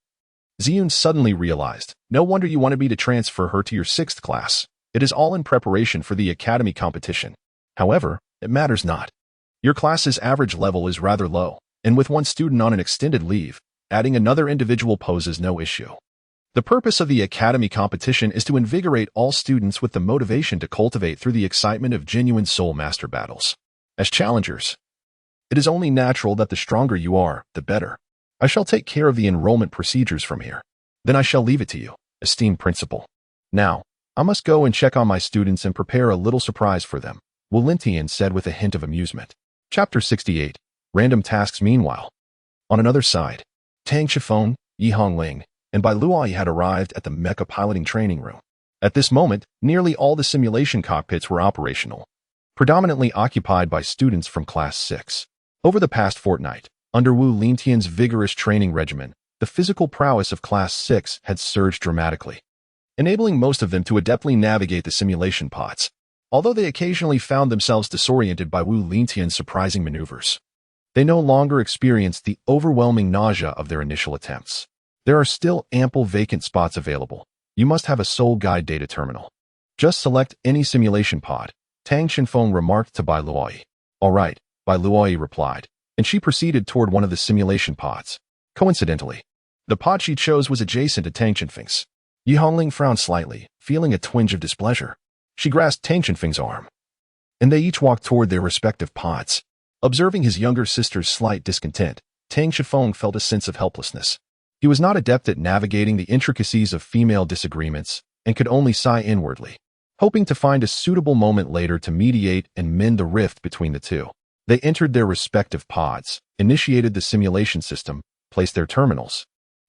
Ziyun suddenly realized, no wonder you wanted me to transfer her to your 6th class. It is all in preparation for the academy competition. However, it matters not. Your class's average level is rather low, and with one student on an extended leave, adding another individual poses no issue. The purpose of the academy competition is to invigorate all students with the motivation to cultivate through the excitement of genuine soul master battles. As challengers, it is only natural that the stronger you are, the better. I shall take care of the enrollment procedures from here. Then I shall leave it to you, esteemed principal. Now, I must go and check on my students and prepare a little surprise for them, Wu Lingtian said with a hint of amusement. Chapter 68. Random tasks. Meanwhile, on another side, Tang Shifeng, Yi Hongling, and Bai Luai had arrived at the mecha piloting training room. At this moment, nearly all the simulation cockpits were operational, predominantly occupied by students from Class 6. Over the past fortnight, under Wu Lingtian's vigorous training regimen, the physical prowess of Class 6 had surged dramatically, enabling most of them to adeptly navigate the simulation pods, although they occasionally found themselves disoriented by Wu Lingtian's surprising maneuvers. They no longer experienced the overwhelming nausea of their initial attempts. There are still ample vacant spots available. You must have a Soul Guide data terminal. Just select any simulation pod, Tang Xinfeng remarked to Bai Luoi. All right, Bai Luoi replied, and she proceeded toward one of the simulation pods. Coincidentally, the pod she chose was adjacent to Tang Xinfeng's. Yi Hongling frowned slightly, feeling a twinge of displeasure. She grasped Tang Xinfeng's arm, and they each walked toward their respective pods. Observing his younger sister's slight discontent, Tang Xinfeng felt a sense of helplessness. He was not adept at navigating the intricacies of female disagreements and could only sigh inwardly, hoping to find a suitable moment later to mediate and mend the rift between the two. They entered their respective pods, initiated the simulation system, placed their terminals,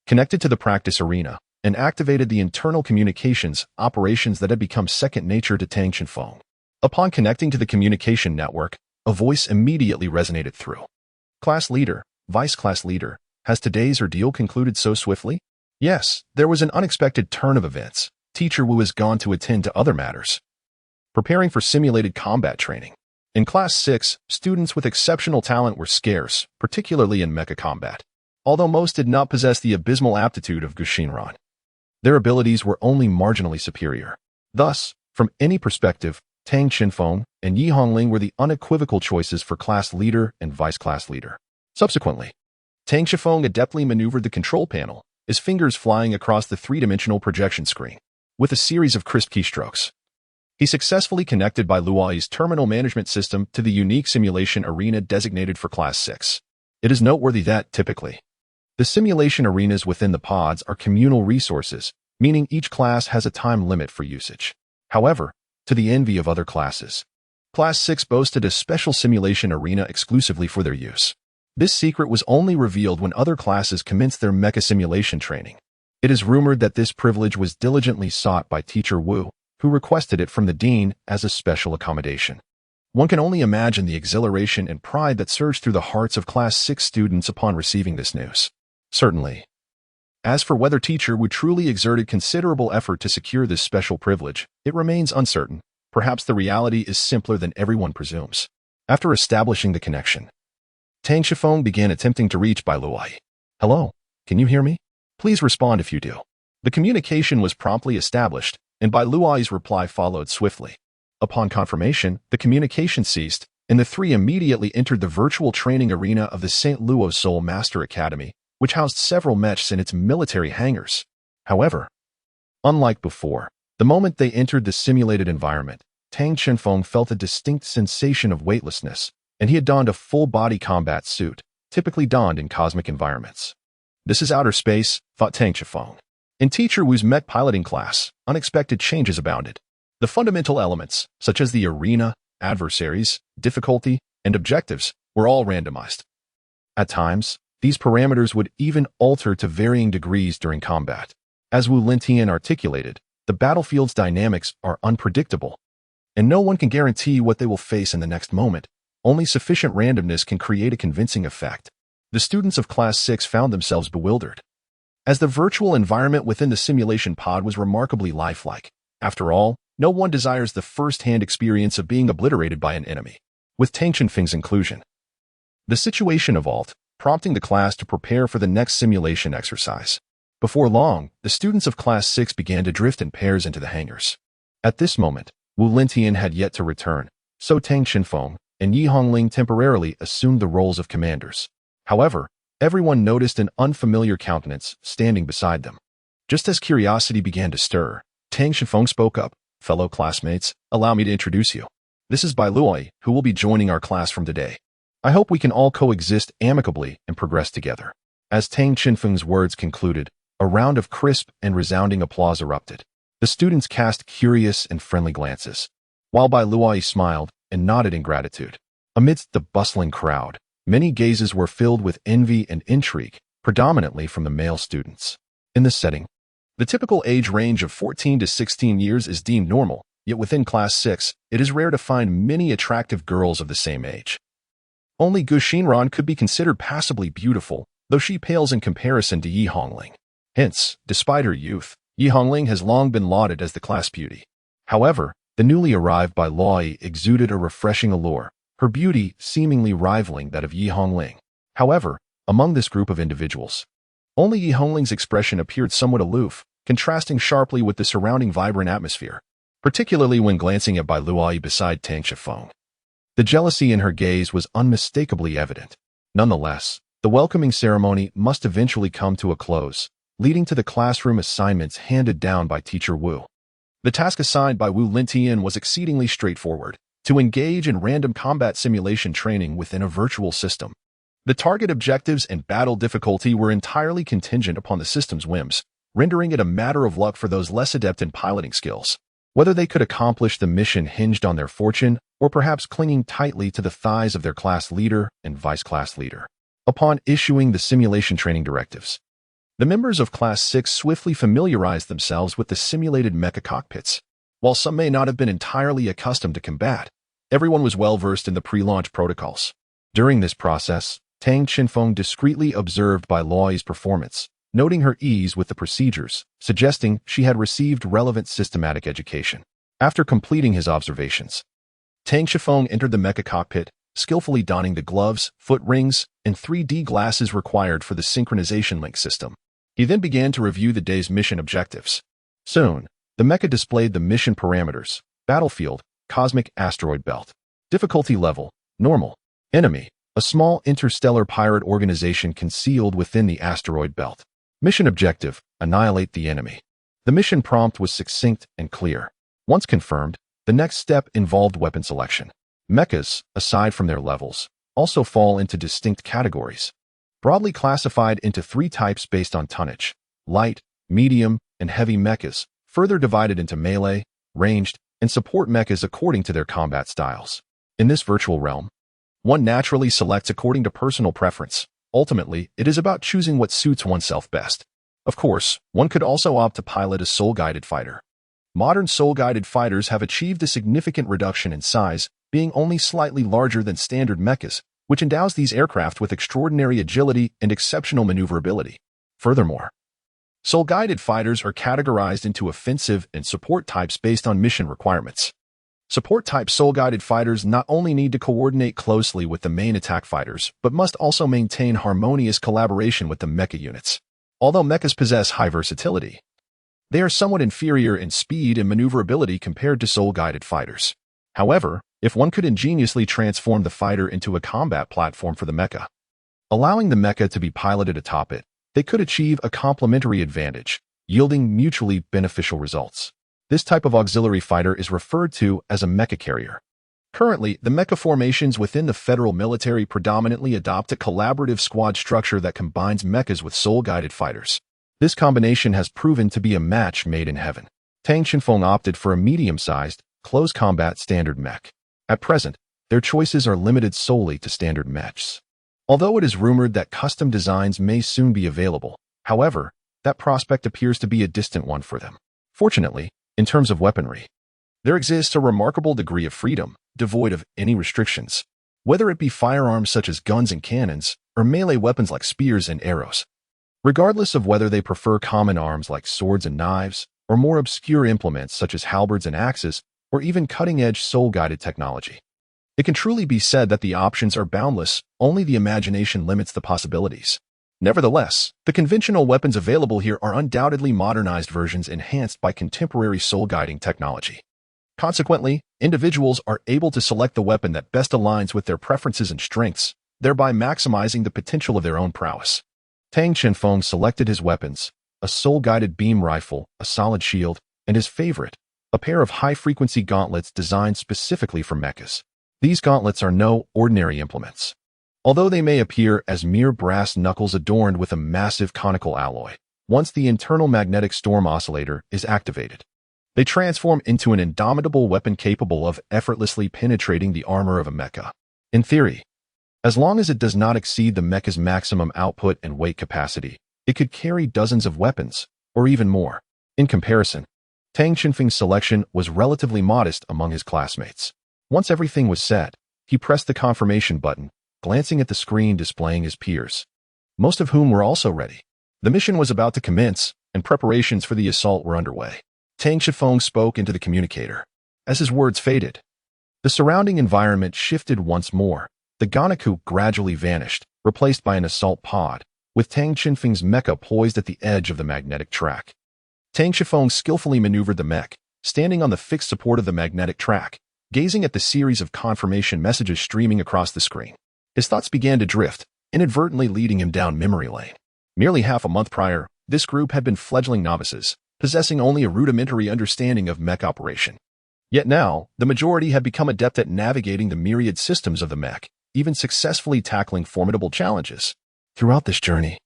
connected to the practice arena, and activated the internal communications operations that had become second nature to Tang Xinfeng. Upon connecting to the communication network, a voice immediately resonated through. Class leader, vice class leader, has today's ordeal concluded so swiftly? Yes, there was an unexpected turn of events. Teacher Wu has gone to attend to other matters, preparing for simulated combat training. In Class 6, students with exceptional talent were scarce, particularly in mecha combat. Although most did not possess the abysmal aptitude of Gushinran, their abilities were only marginally superior. Thus, from any perspective, Tang Xinfeng and Yi Hongling were the unequivocal choices for class leader and vice class leader. Subsequently, Tang Xinfeng adeptly maneuvered the control panel, his fingers flying across the three-dimensional projection screen. With a series of crisp keystrokes, he successfully connected Bai Luai's terminal management system to the unique simulation arena designated for Class 6. It is noteworthy that, typically, the simulation arenas within the pods are communal resources, meaning each class has a time limit for usage. However, to the envy of other classes, Class 6 boasted a special simulation arena exclusively for their use. This secret was only revealed when other classes commenced their mecha simulation training. It is rumored that this privilege was diligently sought by Teacher Wu, who requested it from the dean as a special accommodation. One can only imagine the exhilaration and pride that surged through the hearts of Class 6 students upon receiving this news. Certainly. As for whether Teacher Wu truly exerted considerable effort to secure this special privilege, it remains uncertain. Perhaps the reality is simpler than everyone presumes. After establishing the connection, Tang Xinfeng began attempting to reach Bai Luai. Hello, can you hear me? Please respond if you do. The communication was promptly established, and Bai Luai's reply followed swiftly. Upon confirmation, the communication ceased, and the three immediately entered the virtual training arena of the St. Luo Soul Master Academy, which housed several mechs in its military hangars. However, unlike before, the moment they entered the simulated environment, Tang Chenfeng felt a distinct sensation of weightlessness, and he had donned a full-body combat suit, typically donned in cosmic environments. This is outer space, thought Tang Chenfeng. In Teacher Wu's mech piloting class, unexpected changes abounded. The fundamental elements, such as the arena, adversaries, difficulty, and objectives, were all randomized. At times, these parameters would even alter to varying degrees during combat. As Wu Lentian articulated, the battlefield's dynamics are unpredictable, and no one can guarantee what they will face in the next moment. Only sufficient randomness can create a convincing effect. The students of Class 6 found themselves bewildered, as the virtual environment within the simulation pod was remarkably lifelike. After all, no one desires the first-hand experience of being obliterated by an enemy. With Tang Chenfeng's inclusion, the situation evolved, prompting the class to prepare for the next simulation exercise. Before long, the students of Class 6 began to drift in pairs into the hangars. At this moment, Wu Lentian had yet to return, so Tang Chenfeng and Yi Hongling temporarily assumed the roles of commanders. However, everyone noticed an unfamiliar countenance standing beside them. Just as curiosity began to stir, Tang Chenfeng spoke up. Fellow classmates, allow me to introduce you. This is Bai Luoi, who will be joining our class from today. I hope we can all coexist amicably and progress together. As Tang Chenfeng's words concluded, a round of crisp and resounding applause erupted. The students cast curious and friendly glances, while Bai Luoi smiled and nodded in gratitude. Amidst the bustling crowd, many gazes were filled with envy and intrigue, predominantly from the male students. In this setting, the typical age range of 14 to 16 years is deemed normal, yet within Class 6, it is rare to find many attractive girls of the same age. Only Gu Xinran could be considered passably beautiful, though she pales in comparison to Yi Hongling. Hence, despite her youth, Yi Hongling has long been lauded as the class beauty. However, the newly arrived Bai Luoi exuded a refreshing allure, her beauty seemingly rivaling that of Yi Hongling. However, among this group of individuals, only Yi Hongling's expression appeared somewhat aloof, contrasting sharply with the surrounding vibrant atmosphere, particularly when glancing at Bai Luoi beside Tang Chenfeng. The jealousy in her gaze was unmistakably evident. Nonetheless, the welcoming ceremony must eventually come to a close, leading to the classroom assignments handed down by Teacher Wu. The task assigned by Wu Lentian was exceedingly straightforward: to engage in random combat simulation training within a virtual system. The target objectives and battle difficulty were entirely contingent upon the system's whims, rendering it a matter of luck for those less adept in piloting skills. Whether they could accomplish the mission hinged on their fortune, or perhaps clinging tightly to the thighs of their class leader and vice-class leader. Upon issuing the simulation training directives, the members of Class 6 swiftly familiarized themselves with the simulated mecha cockpits. While some may not have been entirely accustomed to combat, everyone was well-versed in the pre-launch protocols. During this process, Tang Chenfeng discreetly observed Bai Luoi's performance, noting her ease with the procedures, suggesting she had received relevant systematic education. After completing his observations, Tang Chenfeng entered the mecha cockpit, skillfully donning the gloves, foot rings, and 3D glasses required for the synchronization link system. He then began to review the day's mission objectives. Soon, the mecha displayed the mission parameters: battlefield, cosmic asteroid belt, difficulty level, normal, enemy, a small interstellar pirate organization concealed within the asteroid belt. Mission objective: annihilate the enemy. The mission prompt was succinct and clear. Once confirmed, the next step involved weapon selection. Mechas, aside from their levels, also fall into distinct categories, broadly classified into 3 types based on tonnage: light, medium, and heavy mechas, further divided into melee, ranged, and support mechas according to their combat styles. In this virtual realm, one naturally selects according to personal preference. Ultimately, it is about choosing what suits oneself best. Of course, one could also opt to pilot a soul-guided fighter. Modern soul-guided fighters have achieved a significant reduction in size, being only slightly larger than standard mechas, which endows these aircraft with extraordinary agility and exceptional maneuverability. Furthermore, soul-guided fighters are categorized into offensive and support types based on mission requirements. Support-type soul-guided fighters not only need to coordinate closely with the main attack fighters, but must also maintain harmonious collaboration with the mecha units. Although mechas possess high versatility, they are somewhat inferior in speed and maneuverability compared to soul-guided fighters. However, if one could ingeniously transform the fighter into a combat platform for the mecha, allowing the mecha to be piloted atop it, they could achieve a complementary advantage, yielding mutually beneficial results. This type of auxiliary fighter is referred to as a mecha carrier. Currently, the mecha formations within the federal military predominantly adopt a collaborative squad structure that combines mechas with soul-guided fighters. This combination has proven to be a match made in heaven. Tang Xinfeng opted for a medium-sized, close-combat standard mech. At present, their choices are limited solely to standard mechs. Although it is rumored that custom designs may soon be available, however, that prospect appears to be a distant one for them. Fortunately, in terms of weaponry, there exists a remarkable degree of freedom, devoid of any restrictions, whether it be firearms such as guns and cannons, or melee weapons like spears and arrows. Regardless of whether they prefer common arms like swords and knives, or more obscure implements such as halberds and axes, or even cutting-edge soul-guided technology. It can truly be said that the options are boundless, only the imagination limits the possibilities. Nevertheless, the conventional weapons available here are undoubtedly modernized versions enhanced by contemporary soul-guiding technology. Consequently, individuals are able to select the weapon that best aligns with their preferences and strengths, thereby maximizing the potential of their own prowess. Tang Xinfeng selected his weapons, a soul-guided beam rifle, a solid shield, and his favorite, a pair of high-frequency gauntlets designed specifically for mechas. These gauntlets are no ordinary implements. Although they may appear as mere brass knuckles adorned with a massive conical alloy, once the internal magnetic storm oscillator is activated, they transform into an indomitable weapon capable of effortlessly penetrating the armor of a mecha. In theory, as long as it does not exceed the mecha's maximum output and weight capacity, it could carry dozens of weapons, or even more. In comparison, Tang Xinfeng's selection was relatively modest among his classmates. Once everything was set, he pressed the confirmation button, glancing at the screen displaying his peers, most of whom were also ready. The mission was about to commence, and preparations for the assault were underway. Tang Xinfeng spoke into the communicator. As his words faded, the surrounding environment shifted once more. The Ganaku gradually vanished, replaced by an assault pod, with Tang Xinfeng's mecha poised at the edge of the magnetic track. Tang Xinfeng skillfully maneuvered the mech, standing on the fixed support of the magnetic track, gazing at the series of confirmation messages streaming across the screen. His thoughts began to drift, inadvertently leading him down memory lane. Merely half a month prior, this group had been fledgling novices, possessing only a rudimentary understanding of mech operation. Yet now, the majority had become adept at navigating the myriad systems of the mech, even successfully tackling formidable challenges. Throughout this journey,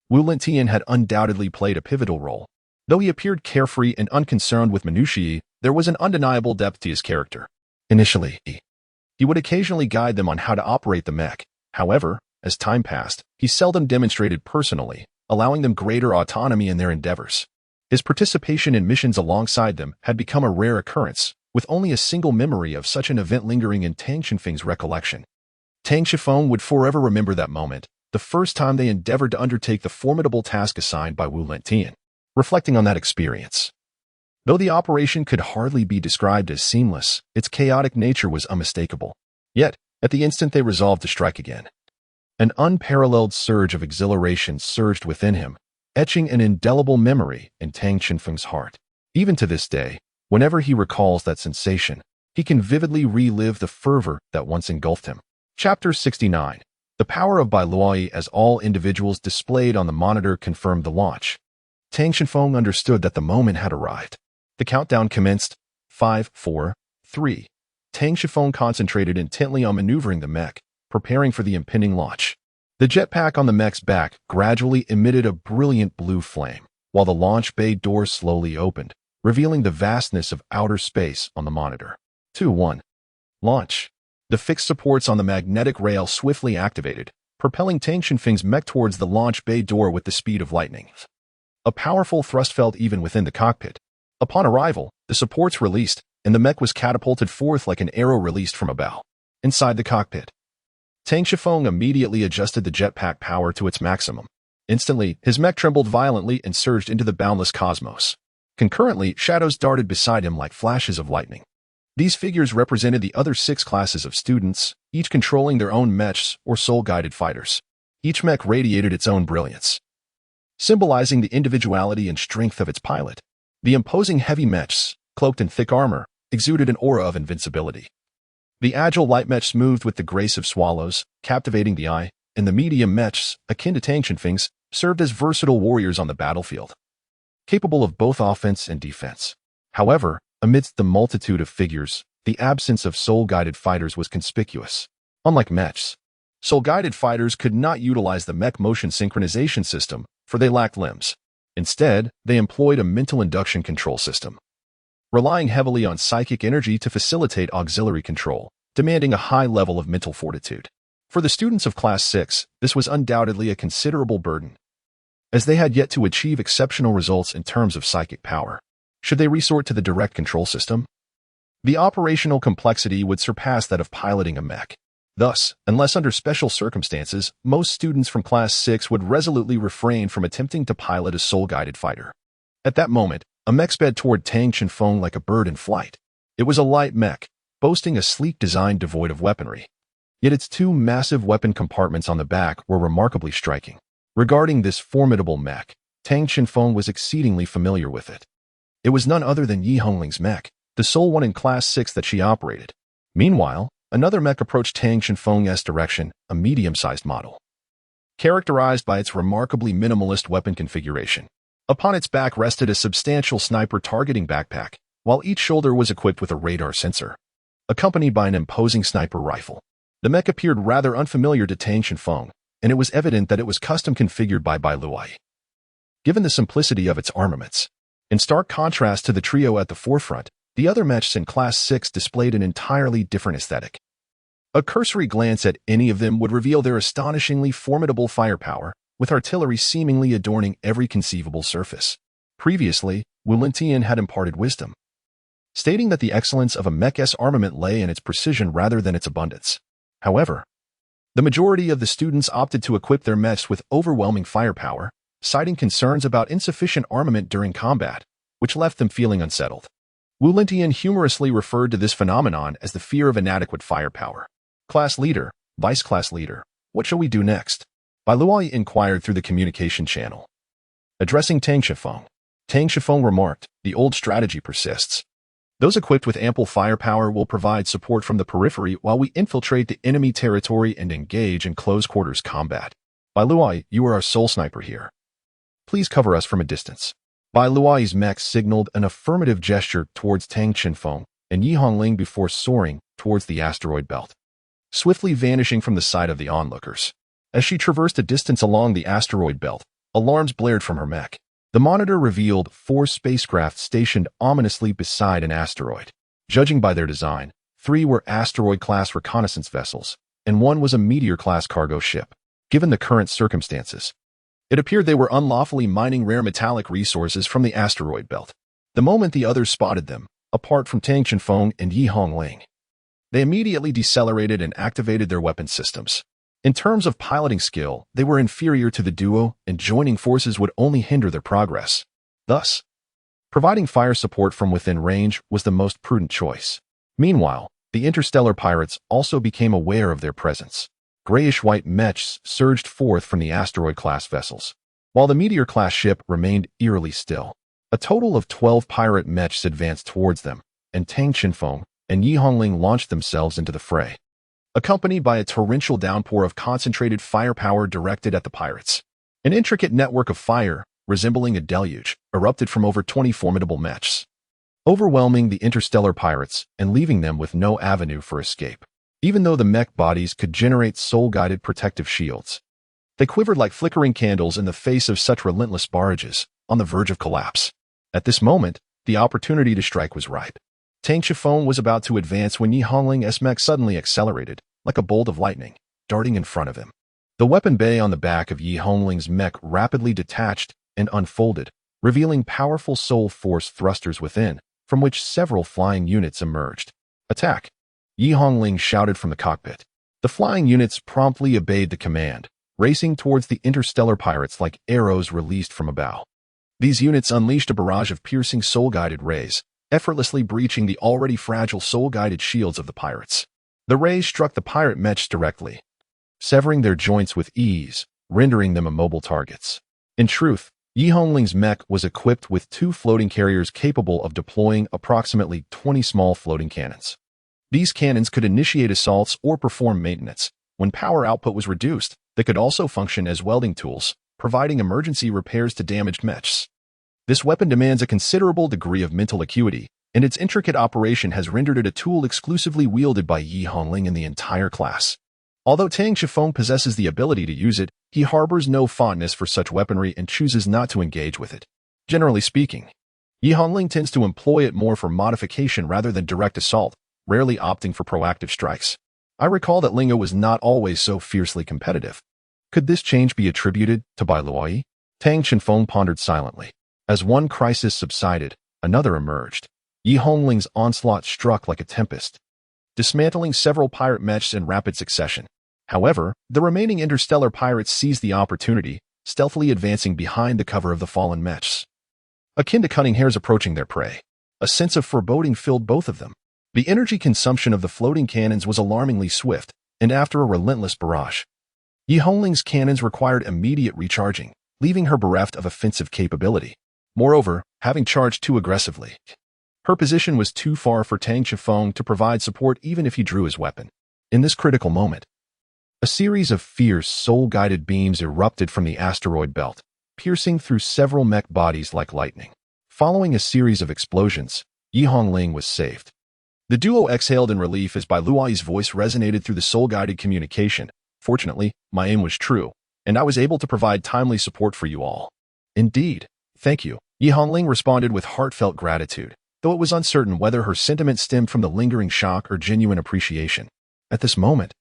Wu Lentian had undoubtedly played a pivotal role. Though he appeared carefree and unconcerned with minutiae, there was an undeniable depth to his character. Initially, he would occasionally guide them on how to operate the mech. However, as time passed, he seldom demonstrated personally, allowing them greater autonomy in their endeavors. His participation in missions alongside them had become a rare occurrence, with only a single memory of such an event lingering in Tang Xinfeng's recollection. Tang Xinfeng would forever remember that moment, the first time they endeavored to undertake the formidable task assigned by Wu Lentian. Reflecting on that experience, though the operation could hardly be described as seamless, its chaotic nature was unmistakable. Yet, at the instant they resolved to strike again, an unparalleled surge of exhilaration surged within him, etching an indelible memory in Tang Xinfeng's heart. Even to this day, whenever he recalls that sensation, he can vividly relive the fervor that once engulfed him. Chapter 69. The power of Bai Luoyi as all individuals displayed on the monitor confirmed the launch. Tang Xinfeng understood that the moment had arrived. The countdown commenced. 5, 4, 3. Tang Xinfeng concentrated intently on maneuvering the mech, preparing for the impending launch. The jetpack on the mech's back gradually emitted a brilliant blue flame, while the launch bay doors slowly opened, revealing the vastness of outer space on the monitor. 2, 1. Launch. The fixed supports on the magnetic rail swiftly activated, propelling Tang Xinfeng's mech towards the launch bay door with the speed of lightning. A powerful thrust felt even within the cockpit. Upon arrival, the supports released, and the mech was catapulted forth like an arrow released from a bow. Inside the cockpit, Tang Xinfeng immediately adjusted the jetpack power to its maximum. Instantly, his mech trembled violently and surged into the boundless cosmos. Concurrently, shadows darted beside him like flashes of lightning. These figures represented the other 6 classes of students, each controlling their own mechs or soul-guided fighters. Each mech radiated its own brilliance, symbolizing the individuality and strength of its pilot. The imposing heavy mechs, cloaked in thick armor, exuded an aura of invincibility. The agile light mechs moved with the grace of swallows, captivating the eye, and the medium mechs, akin to Tang Shenfeng's, served as versatile warriors on the battlefield, capable of both offense and defense. However, amidst the multitude of figures, the absence of soul-guided fighters was conspicuous. Unlike mechs, soul-guided fighters could not utilize the mech motion synchronization system, for they lacked limbs. Instead, they employed a mental induction control system, relying heavily on psychic energy to facilitate auxiliary control, demanding a high level of mental fortitude. For the students of Class 6, this was undoubtedly a considerable burden, as they had yet to achieve exceptional results in terms of psychic power. Should they resort to the direct control system, the operational complexity would surpass that of piloting a mech. Thus, unless under special circumstances, most students from Class 6 would resolutely refrain from attempting to pilot a soul-guided fighter. At that moment, a mech sped toward Tang Shenfeng like a bird in flight. It was a light mech, boasting a sleek design devoid of weaponry. Yet its two massive weapon compartments on the back were remarkably striking. Regarding this formidable mech, Tang Shenfeng was exceedingly familiar with it. It was none other than Yi Hongling's mech, the sole one in Class 6 that she operated. Meanwhile, another mech approached Tang Shenfeng's direction, a medium-sized model, characterized by its remarkably minimalist weapon configuration. Upon its back rested a substantial sniper targeting backpack, while each shoulder was equipped with a radar sensor, accompanied by an imposing sniper rifle. The mech appeared rather unfamiliar to Tang Shenfeng, and it was evident that it was custom configured by Douluo, given the simplicity of its armaments. In stark contrast to the trio at the forefront, the other mechs in Class 6 displayed an entirely different aesthetic. A cursory glance at any of them would reveal their astonishingly formidable firepower, with artillery seemingly adorning every conceivable surface. Previously, Wu Lentian had imparted wisdom, stating that the excellence of a mech's armament lay in its precision rather than its abundance. However, the majority of the students opted to equip their mechs with overwhelming firepower, citing concerns about insufficient armament during combat, which left them feeling unsettled. Wu Lentian humorously referred to this phenomenon as the fear of inadequate firepower. Class leader, vice class leader, what shall we do next? Luai inquired through the communication channel. Addressing Tang Shenfeng remarked, the old strategy persists. Those equipped with ample firepower will provide support from the periphery while we infiltrate the enemy territory and engage in close-quarters combat. Luai, you are our sole sniper here. Please cover us from a distance. Luai's mech signaled an affirmative gesture towards Tang Shenfeng and Yi Hongling before soaring towards the asteroid belt, swiftly vanishing from the sight of the onlookers. As she traversed a distance along the asteroid belt, alarms blared from her mech. The monitor revealed 4 spacecraft stationed ominously beside an asteroid. Judging by their design, 3 were asteroid-class reconnaissance vessels, and 1 was a meteor-class cargo ship. Given the current circumstances, it appeared they were unlawfully mining rare metallic resources from the asteroid belt. The moment the others spotted them, apart from Tang Shenfeng and Yi Hongling, they immediately decelerated and activated their weapon systems. In terms of piloting skill, they were inferior to the duo, and joining forces would only hinder their progress. Thus, providing fire support from within range was the most prudent choice. Meanwhile, the interstellar pirates also became aware of their presence. Grayish-white mechs surged forth from the asteroid-class vessels, while the meteor-class ship remained eerily still. A total of 12 pirate mechs advanced towards them, and Tang Shenfeng and Yi Hongling launched themselves into the fray, accompanied by a torrential downpour of concentrated firepower directed at the pirates. An intricate network of fire, resembling a deluge, erupted from over 20 formidable mechs, overwhelming the interstellar pirates and leaving them with no avenue for escape. Even though the mech bodies could generate soul-guided protective shields, they quivered like flickering candles in the face of such relentless barrages, on the verge of collapse. At this moment, the opportunity to strike was ripe. Tang Shenfeng was about to advance when Yi Hongling's mech suddenly accelerated, like a bolt of lightning, darting in front of him. The weapon bay on the back of Yi Hongling's mech rapidly detached and unfolded, revealing powerful soul force thrusters within, from which several flying units emerged. Attack! Yi Hongling shouted from the cockpit. The flying units promptly obeyed the command, racing towards the interstellar pirates like arrows released from a bow. These units unleashed a barrage of piercing soul-guided rays, effortlessly breaching the already fragile soul-guided shields of the pirates. The rays struck the pirate mechs directly, severing their joints with ease, rendering them immobile targets. In truth, Yi Hongling's mech was equipped with 2 floating carriers capable of deploying approximately 20 small floating cannons. These cannons could initiate assaults or perform maintenance. When power output was reduced, they could also function as welding tools, providing emergency repairs to damaged mechs. This weapon demands a considerable degree of mental acuity, and its intricate operation has rendered it a tool exclusively wielded by Yi Hongling in the entire class. Although Tang Shifeng possesses the ability to use it, he harbors no fondness for such weaponry and chooses not to engage with it. Generally speaking, Yi Hongling tends to employ it more for modification rather than direct assault, rarely opting for proactive strikes. I recall that Lingo was not always so fiercely competitive. Could this change be attributed to Bai Luoyi? Tang Shifeng pondered silently. As one crisis subsided, another emerged. Yi Hongling's onslaught struck like a tempest, dismantling several pirate mechs in rapid succession. However, the remaining interstellar pirates seized the opportunity, stealthily advancing behind the cover of the fallen mechs. Akin to cunning hares approaching their prey, a sense of foreboding filled both of them. The energy consumption of the floating cannons was alarmingly swift, and after a relentless barrage, Yi Hongling's cannons required immediate recharging, leaving her bereft of offensive capability. Moreover, having charged too aggressively, her position was too far for Tang Shifeng to provide support even if he drew his weapon. In this critical moment, a series of fierce, soul-guided beams erupted from the asteroid belt, piercing through several mech bodies like lightning. Following a series of explosions, Yi Hongling was saved. The duo exhaled in relief as Bai Luoyi's voice resonated through the soul-guided communication. Fortunately, my aim was true, and I was able to provide timely support for you all. Indeed, thank you. Yi Hongling responded with heartfelt gratitude, though it was uncertain whether her sentiment stemmed from the lingering shock or genuine appreciation. At this moment,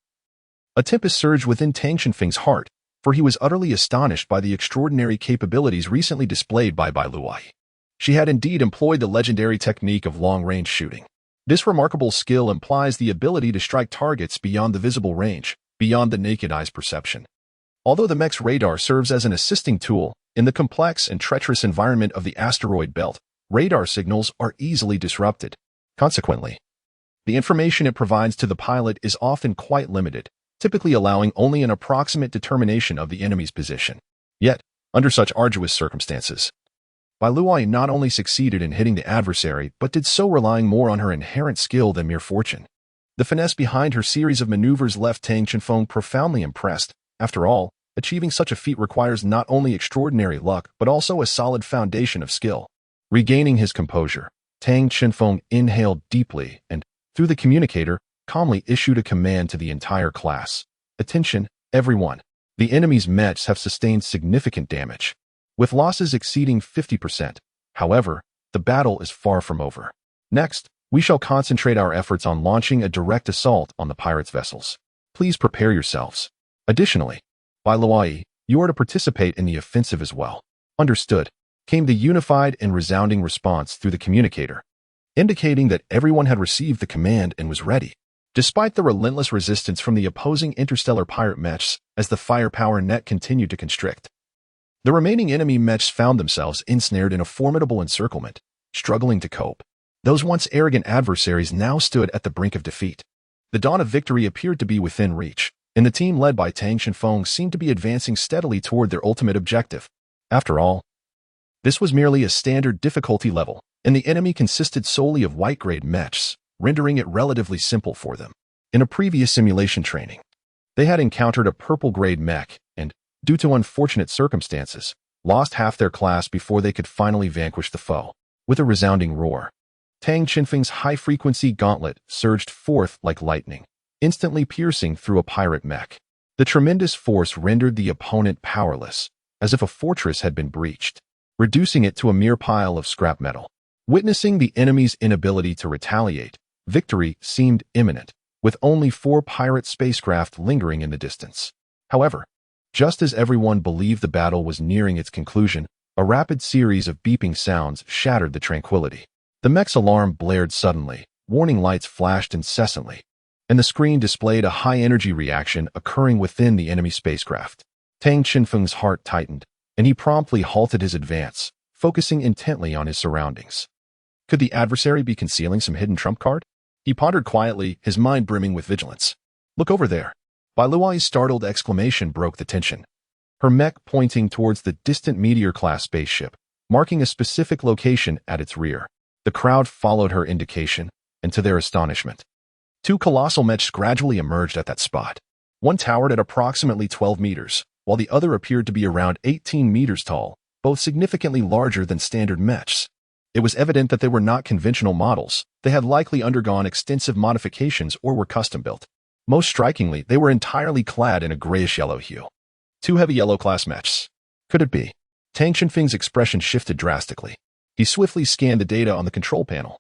a tempest surged within Tang Shifeng's heart, for he was utterly astonished by the extraordinary capabilities recently displayed by Bai Luoyi. She had indeed employed the legendary technique of long-range shooting. This remarkable skill implies the ability to strike targets beyond the visible range, beyond the naked eye's perception. Although the mech's radar serves as an assisting tool, in the complex and treacherous environment of the asteroid belt, radar signals are easily disrupted. Consequently, the information it provides to the pilot is often quite limited, typically allowing only an approximate determination of the enemy's position. Yet, under such arduous circumstances, Bai Luoyi not only succeeded in hitting the adversary, but did so relying more on her inherent skill than mere fortune. The finesse behind her series of maneuvers left Tang Shifeng profoundly impressed. After all, achieving such a feat requires not only extraordinary luck, but also a solid foundation of skill. Regaining his composure, Tang Shifeng inhaled deeply and, through the communicator, calmly issued a command to the entire class. Attention, everyone. The enemy's mechs have sustained significant damage, with losses exceeding 50%. However, the battle is far from over. Next, we shall concentrate our efforts on launching a direct assault on the pirates' vessels. Please prepare yourselves. Additionally, Bai Luoyi, you are to participate in the offensive as well. Understood, came the unified and resounding response through the communicator, indicating that everyone had received the command and was ready. Despite the relentless resistance from the opposing interstellar pirate mechs as the firepower net continued to constrict, the remaining enemy mechs found themselves ensnared in a formidable encirclement, struggling to cope. Those once arrogant adversaries now stood at the brink of defeat. The dawn of victory appeared to be within reach, and the team led by Tang Shifeng seemed to be advancing steadily toward their ultimate objective. After all, this was merely a standard difficulty level, and the enemy consisted solely of white-grade mechs, rendering it relatively simple for them. In a previous simulation training, they had encountered a purple-grade mech and, due to unfortunate circumstances, lost half their class before they could finally vanquish the foe. With a resounding roar, Tang Shifeng's high-frequency gauntlet surged forth like lightning, instantly piercing through a pirate mech. The tremendous force rendered the opponent powerless, as if a fortress had been breached, reducing it to a mere pile of scrap metal. Witnessing the enemy's inability to retaliate, victory seemed imminent, with only 4 pirate spacecraft lingering in the distance. However, just as everyone believed the battle was nearing its conclusion, a rapid series of beeping sounds shattered the tranquility. The mech's alarm blared suddenly, warning lights flashed incessantly, and the screen displayed a high-energy reaction occurring within the enemy spacecraft. Tang Shifeng's heart tightened, and he promptly halted his advance, focusing intently on his surroundings. Could the adversary be concealing some hidden trump card? He pondered quietly, his mind brimming with vigilance. Look over there. Bai Luoyi's startled exclamation broke the tension. her mech pointing towards the distant meteor-class spaceship, marking a specific location at its rear. The crowd followed her indication, and to their astonishment, two colossal mechs gradually emerged at that spot. One towered at approximately 12 meters, while the other appeared to be around 18 meters tall, both significantly larger than standard mechs. It was evident that they were not conventional models. They had likely undergone extensive modifications or were custom-built. Most strikingly, they were entirely clad in a grayish-yellow hue. Two heavy yellow-class mechs. Could it be? Tang Shenfeng's expression shifted drastically. He swiftly scanned the data on the control panel,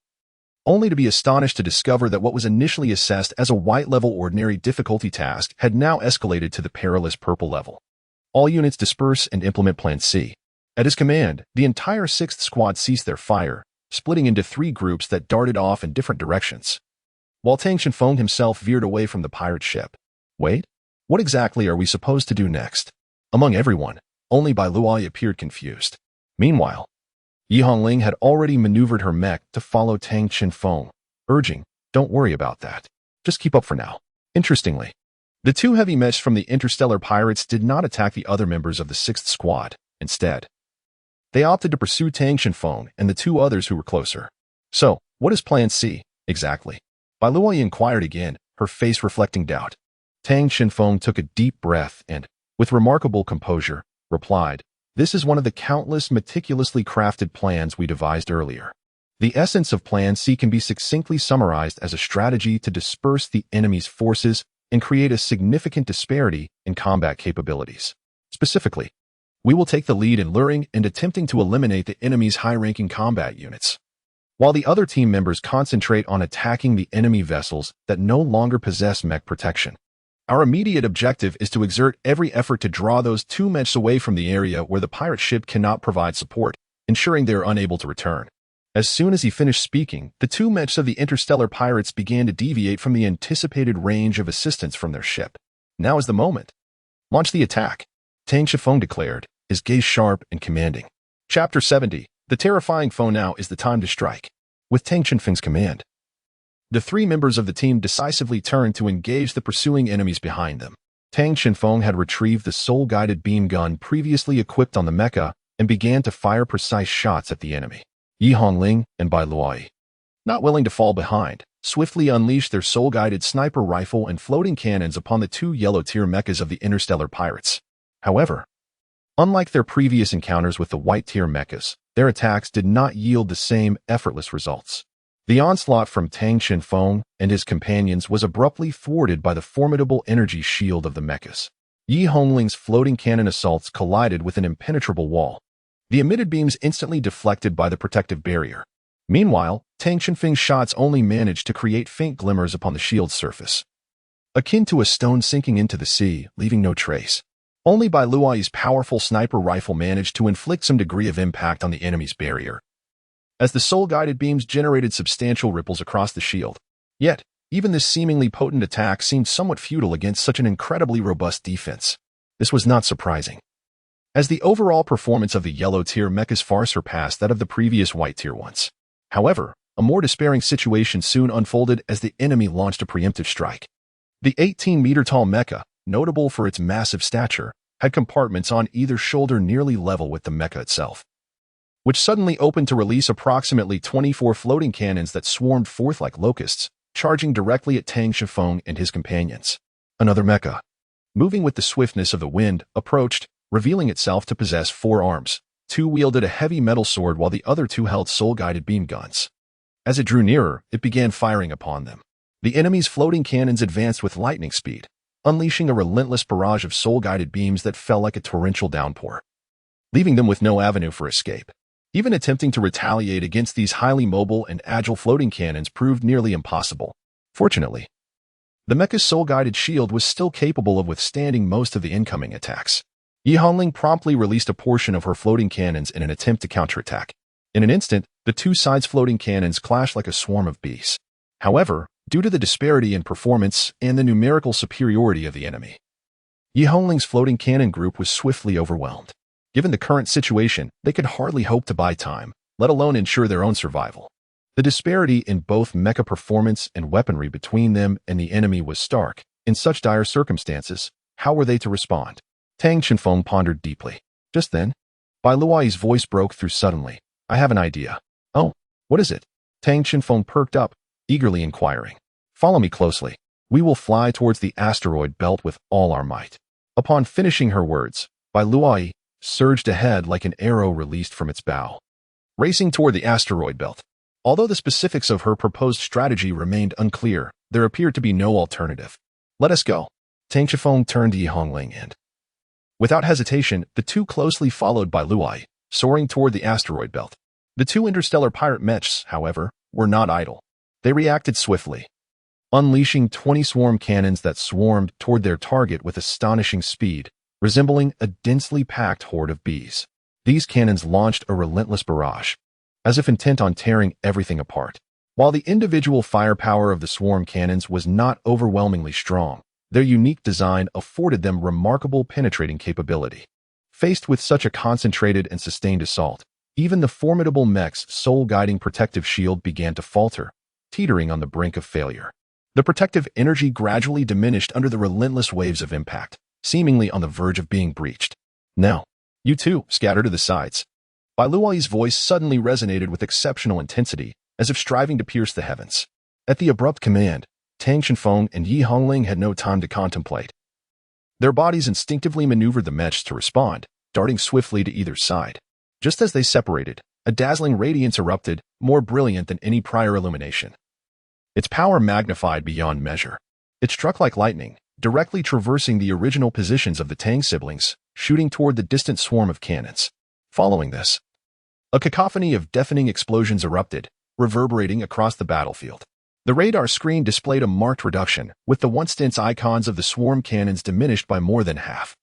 only to be astonished to discover that what was initially assessed as a white-level ordinary difficulty task had now escalated to the perilous purple level. All units disperse and implement Plan C. At his command, the entire 6th Squad ceased their fire, splitting into 3 groups that darted off in different directions, while Tang Shenfeng himself veered away from the pirate ship. Wait, what exactly are we supposed to do next? Among everyone, only Bai Luoyi appeared confused. Meanwhile, Yi Hongling had already maneuvered her mech to follow Tang Shenfeng, urging, "Don't worry about that. Just keep up for now." Interestingly, the 2 heavy mechs from the interstellar pirates did not attack the other members of the 6th Squad. Instead, they opted to pursue Tang Shenfeng and the 2 others who were closer. So, what is Plan C, exactly? Bai Luoyi inquired again, her face reflecting doubt. Tang Shenfeng took a deep breath and, with remarkable composure, replied, "This is one of the countless meticulously crafted plans we devised earlier. The essence of Plan C can be succinctly summarized as a strategy to disperse the enemy's forces and create a significant disparity in combat capabilities. Specifically, we will take the lead in luring and attempting to eliminate the enemy's high-ranking combat units, while the other team members concentrate on attacking the enemy vessels that no longer possess mech protection. Our immediate objective is to exert every effort to draw those 2 mechs away from the area where the pirate ship cannot provide support, ensuring they are unable to return." As soon as he finished speaking, the 2 mechs of the interstellar pirates began to deviate from the anticipated range of assistance from their ship. "Now is the moment. Launch the attack," Tang Shenfeng declared, his gaze sharp and commanding. Chapter 70. The terrifying foe. Now is the time to strike. With Tang Shenfeng's command, the 3 members of the team decisively turned to engage the pursuing enemies behind them. Tang Shenfeng had retrieved the soul-guided beam gun previously equipped on the mecha and began to fire precise shots at the enemy. Yi Hongling and Bai Luoyi, not willing to fall behind, swiftly unleashed their soul-guided sniper rifle and floating cannons upon the 2 yellow-tier mechas of the interstellar pirates. However, unlike their previous encounters with the white-tier mechas, their attacks did not yield the same effortless results. The onslaught from Tang Shenfeng and his companions was abruptly thwarted by the formidable energy shield of the mechas. Yi Hongling's floating cannon assaults collided with an impenetrable wall, the emitted beams instantly deflected by the protective barrier. Meanwhile, Tang Shenfeng's shots only managed to create faint glimmers upon the shield's surface, akin to a stone sinking into the sea, leaving no trace. Only Bai Luoyi's powerful sniper rifle managed to inflict some degree of impact on the enemy's barrier, as the soul-guided beams generated substantial ripples across the shield. Yet, even this seemingly potent attack seemed somewhat futile against such an incredibly robust defense. This was not surprising, as the overall performance of the yellow-tier mechas far surpassed that of the previous white-tier ones. However, a more despairing situation soon unfolded as the enemy launched a preemptive strike. The 18-meter-tall mecha, notable for its massive stature, had compartments on either shoulder nearly level with the mecha itself, which suddenly opened to release approximately 24 floating cannons that swarmed forth like locusts, charging directly at Tang Shenfeng and his companions. Another mecha, moving with the swiftness of the wind, approached, revealing itself to possess 4 arms. 2 wielded a heavy metal sword while the other 2 held soul-guided beam guns. As it drew nearer, it began firing upon them. The enemy's floating cannons advanced with lightning speed, unleashing a relentless barrage of soul-guided beams that fell like a torrential downpour, leaving them with no avenue for escape. Even attempting to retaliate against these highly mobile and agile floating cannons proved nearly impossible. Fortunately, the mecha's soul-guided shield was still capable of withstanding most of the incoming attacks. Yi Hongling promptly released a portion of her floating cannons in an attempt to counterattack. In an instant, the 2 sides' floating cannons clashed like a swarm of bees. However, due to the disparity in performance and the numerical superiority of the enemy, Yi Hongling's floating cannon group was swiftly overwhelmed. Given the current situation, they could hardly hope to buy time, let alone ensure their own survival. The disparity in both mecha performance and weaponry between them and the enemy was stark. In such dire circumstances, how were they to respond? Tang Chenfeng pondered deeply. Just then, Bai Luoyi's voice broke through suddenly. I have an idea. Oh, what is it? Tang Chenfeng perked up, eagerly inquiring. Follow me closely. We will fly towards the asteroid belt with all our might. Upon finishing her words, Bai Luoyi surged ahead like an arrow released from its bow, racing toward the asteroid belt. Although the specifics of her proposed strategy remained unclear, there appeared to be no alternative. Let us go. Tang Chenfeng turned to Yi Hongling and, without hesitation, the two closely followed Bai Luoyi, soaring toward the asteroid belt. The two interstellar pirate mechs, however, were not idle. They reacted swiftly, unleashing 20 swarm cannons that swarmed toward their target with astonishing speed, resembling a densely packed horde of bees. These cannons launched a relentless barrage, as if intent on tearing everything apart. While the individual firepower of the swarm cannons was not overwhelmingly strong, their unique design afforded them remarkable penetrating capability. Faced with such a concentrated and sustained assault, even the formidable mech's soul-guiding protective shield began to falter, teetering on the brink of failure. The protective energy gradually diminished under the relentless waves of impact, seemingly on the verge of being breached. Now, you two, scatter to the sides. Bai Luoyi's voice suddenly resonated with exceptional intensity, as if striving to pierce the heavens. At the abrupt command, Tang Chenfeng and Yi Hongling had no time to contemplate. Their bodies instinctively maneuvered the mechs to respond, darting swiftly to either side. Just as they separated, a dazzling radiance erupted, more brilliant than any prior illumination. Its power magnified beyond measure. It struck like lightning, directly traversing the original positions of the Tang siblings, shooting toward the distant swarm of cannons. Following this, a cacophony of deafening explosions erupted, reverberating across the battlefield. The radar screen displayed a marked reduction, with the once dense icons of the swarm cannons diminished by more than half,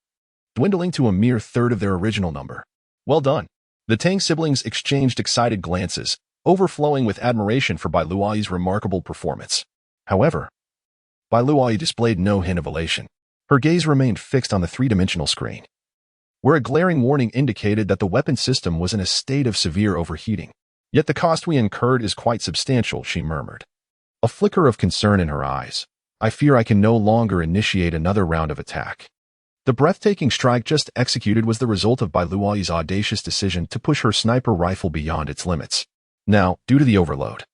dwindling to a mere third of their original number. Well done. The Tang siblings exchanged excited glances, overflowing with admiration for Bai Luoyi's remarkable performance. However, Bai Luoyi displayed no hint of elation. Her gaze remained fixed on the three-dimensional screen, where a glaring warning indicated that the weapon system was in a state of severe overheating. Yet the cost we incurred is quite substantial, she murmured, a flicker of concern in her eyes. I fear I can no longer initiate another round of attack. The breathtaking strike just executed was the result of Bai Luoyi's audacious decision to push her sniper rifle beyond its limits. Now, due to the overload,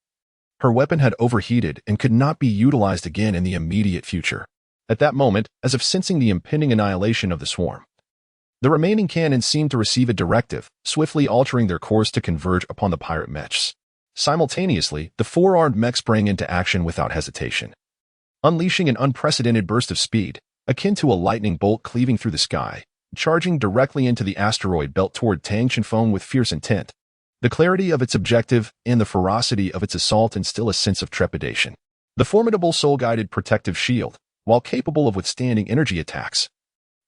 her weapon had overheated and could not be utilized again in the immediate future. At that moment, as if sensing the impending annihilation of the swarm, the remaining cannons seemed to receive a directive, swiftly altering their course to converge upon the pirate mechs. Simultaneously, the four-armed mech sprang into action without hesitation, unleashing an unprecedented burst of speed, akin to a lightning bolt cleaving through the sky, charging directly into the asteroid belt toward Tang Chenfeng with fierce intent. The clarity of its objective and the ferocity of its assault instill a sense of trepidation. The formidable soul-guided protective shield, while capable of withstanding energy attacks,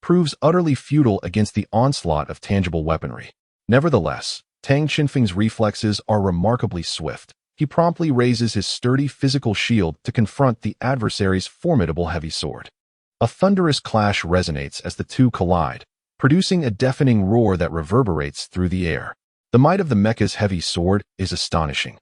proves utterly futile against the onslaught of tangible weaponry. Nevertheless, Tang Chenfeng's reflexes are remarkably swift. He promptly raises his sturdy physical shield to confront the adversary's formidable heavy sword. A thunderous clash resonates as the two collide, producing a deafening roar that reverberates through the air. The might of the mecha's heavy sword is astonishing,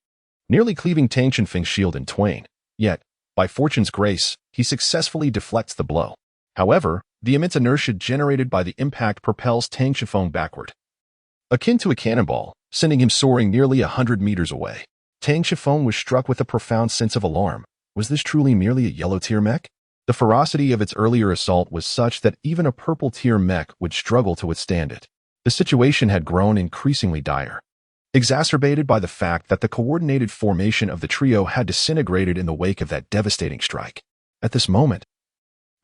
nearly cleaving Tang Chenfeng's shield in twain. Yet, by fortune's grace, he successfully deflects the blow. However, the immense inertia generated by the impact propels Tang Chenfeng backward, akin to a cannonball, sending him soaring nearly 100 meters away. Tang Chenfeng was struck with a profound sense of alarm. Was this truly merely a yellow-tier mech? The ferocity of its earlier assault was such that even a purple-tier mech would struggle to withstand it. The situation had grown increasingly dire, exacerbated by the fact that the coordinated formation of the trio had disintegrated in the wake of that devastating strike. At this moment,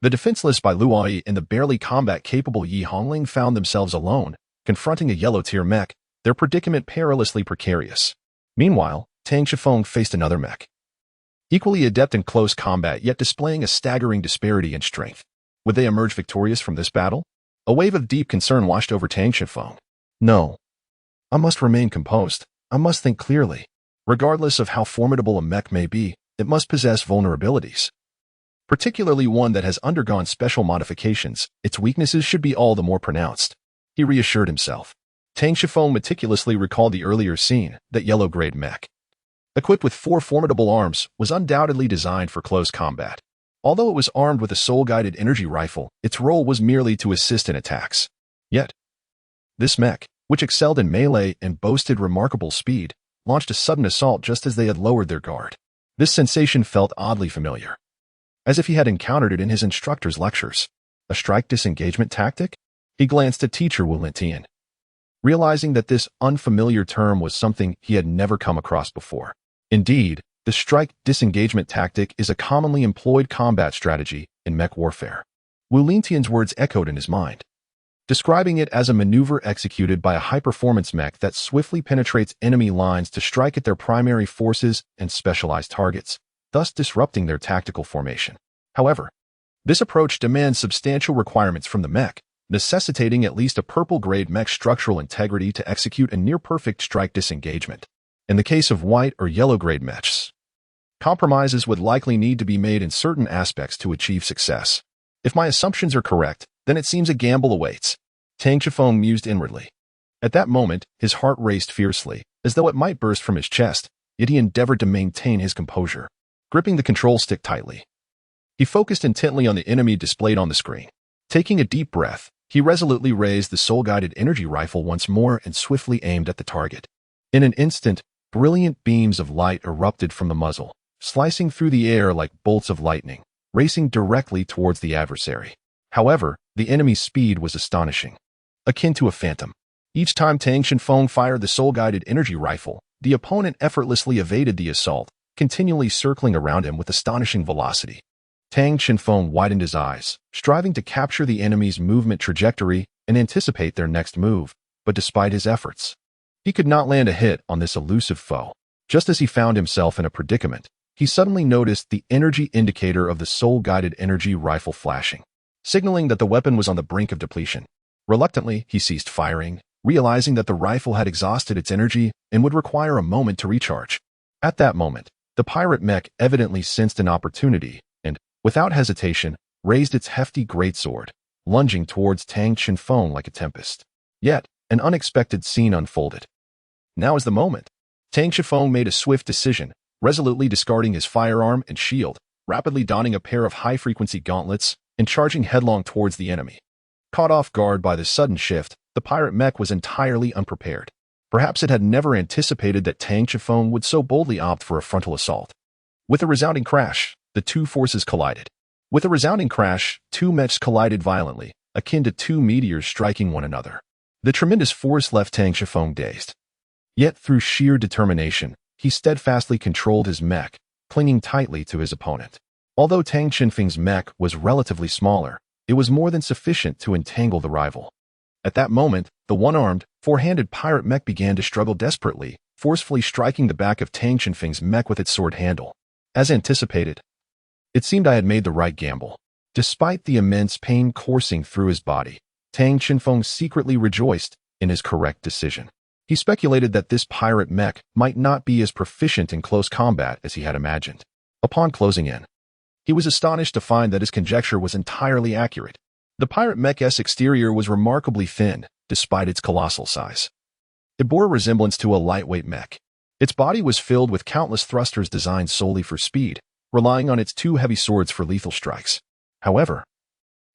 the defenseless Bai Luoyi and the barely combat-capable Yi Hongling found themselves alone, confronting a yellow-tier mech, their predicament perilously precarious. Meanwhile, Tang Chenfeng faced another mech, equally adept in close combat yet displaying a staggering disparity in strength. Would they emerge victorious from this battle? A wave of deep concern washed over Tang Chenfeng. No. I must remain composed. I must think clearly. Regardless of how formidable a mech may be, it must possess vulnerabilities. Particularly one that has undergone special modifications, its weaknesses should be all the more pronounced. He reassured himself. Tang Chenfeng meticulously recalled the earlier scene, that yellow-grade mech, equipped with 4 formidable arms, was undoubtedly designed for close combat. Although it was armed with a soul-guided energy rifle, its role was merely to assist in attacks. Yet, this mech, which excelled in melee and boasted remarkable speed, launched a sudden assault just as they had lowered their guard. This sensation felt oddly familiar, as if he had encountered it in his instructor's lectures. A strike disengagement tactic? He glanced at teacher Wu Lentian, realizing that this unfamiliar term was something he had never come across before. Indeed, the strike disengagement tactic is a commonly employed combat strategy in mech warfare. Wu Lentian's words echoed in his mind, describing it as a maneuver executed by a high-performance mech that swiftly penetrates enemy lines to strike at their primary forces and specialized targets, thus disrupting their tactical formation. However, this approach demands substantial requirements from the mech, necessitating at least a purple-grade mech structural integrity to execute a near-perfect strike disengagement. In the case of white or yellow-grade mechs, compromises would likely need to be made in certain aspects to achieve success. If my assumptions are correct, then it seems a gamble awaits, Tang Shifeng mused inwardly. At that moment, his heart raced fiercely, as though it might burst from his chest, yet he endeavored to maintain his composure, gripping the control stick tightly. He focused intently on the enemy displayed on the screen. Taking a deep breath, he resolutely raised the soul-guided energy rifle once more and swiftly aimed at the target. In an instant, brilliant beams of light erupted from the muzzle, slicing through the air like bolts of lightning, racing directly towards the adversary. However, the enemy's speed was astonishing, akin to a phantom. Each time Tang Shifeng fired the soul-guided energy rifle, the opponent effortlessly evaded the assault, continually circling around him with astonishing velocity. Tang Shifeng widened his eyes, striving to capture the enemy's movement trajectory and anticipate their next move, but despite his efforts, he could not land a hit on this elusive foe. Just as he found himself in a predicament, he suddenly noticed the energy indicator of the soul-guided energy rifle flashing, signaling that the weapon was on the brink of depletion. Reluctantly, he ceased firing, realizing that the rifle had exhausted its energy and would require a moment to recharge. At that moment, the pirate mech evidently sensed an opportunity and, without hesitation, raised its hefty greatsword, lunging towards Tang Shifeng like a tempest. Yet, an unexpected scene unfolded. Now is the moment. Tang Shifeng made a swift decision, resolutely discarding his firearm and shield, rapidly donning a pair of high-frequency gauntlets, and charging headlong towards the enemy. Caught off guard by this sudden shift, the pirate mech was entirely unprepared. Perhaps it had never anticipated that Tang Shifeng would so boldly opt for a frontal assault. With a resounding crash, the two forces collided. With a resounding crash, two mechs collided violently, akin to two meteors striking one another. The tremendous force left Tang Shifeng dazed. Yet through sheer determination, he steadfastly controlled his mech, clinging tightly to his opponent. Although Tang Shifeng's mech was relatively smaller, it was more than sufficient to entangle the rival. At that moment, the one-armed, four-handed pirate mech began to struggle desperately, forcefully striking the back of Tang Shifeng's mech with its sword handle. As anticipated, it seemed I had made the right gamble. Despite the immense pain coursing through his body, Tang Shifeng secretly rejoiced in his correct decision. He speculated that this pirate mech might not be as proficient in close combat as he had imagined. Upon closing in, he was astonished to find that his conjecture was entirely accurate. The pirate mech's exterior was remarkably thin, despite its colossal size. It bore a resemblance to a lightweight mech. Its body was filled with countless thrusters designed solely for speed, relying on its two heavy swords for lethal strikes. However,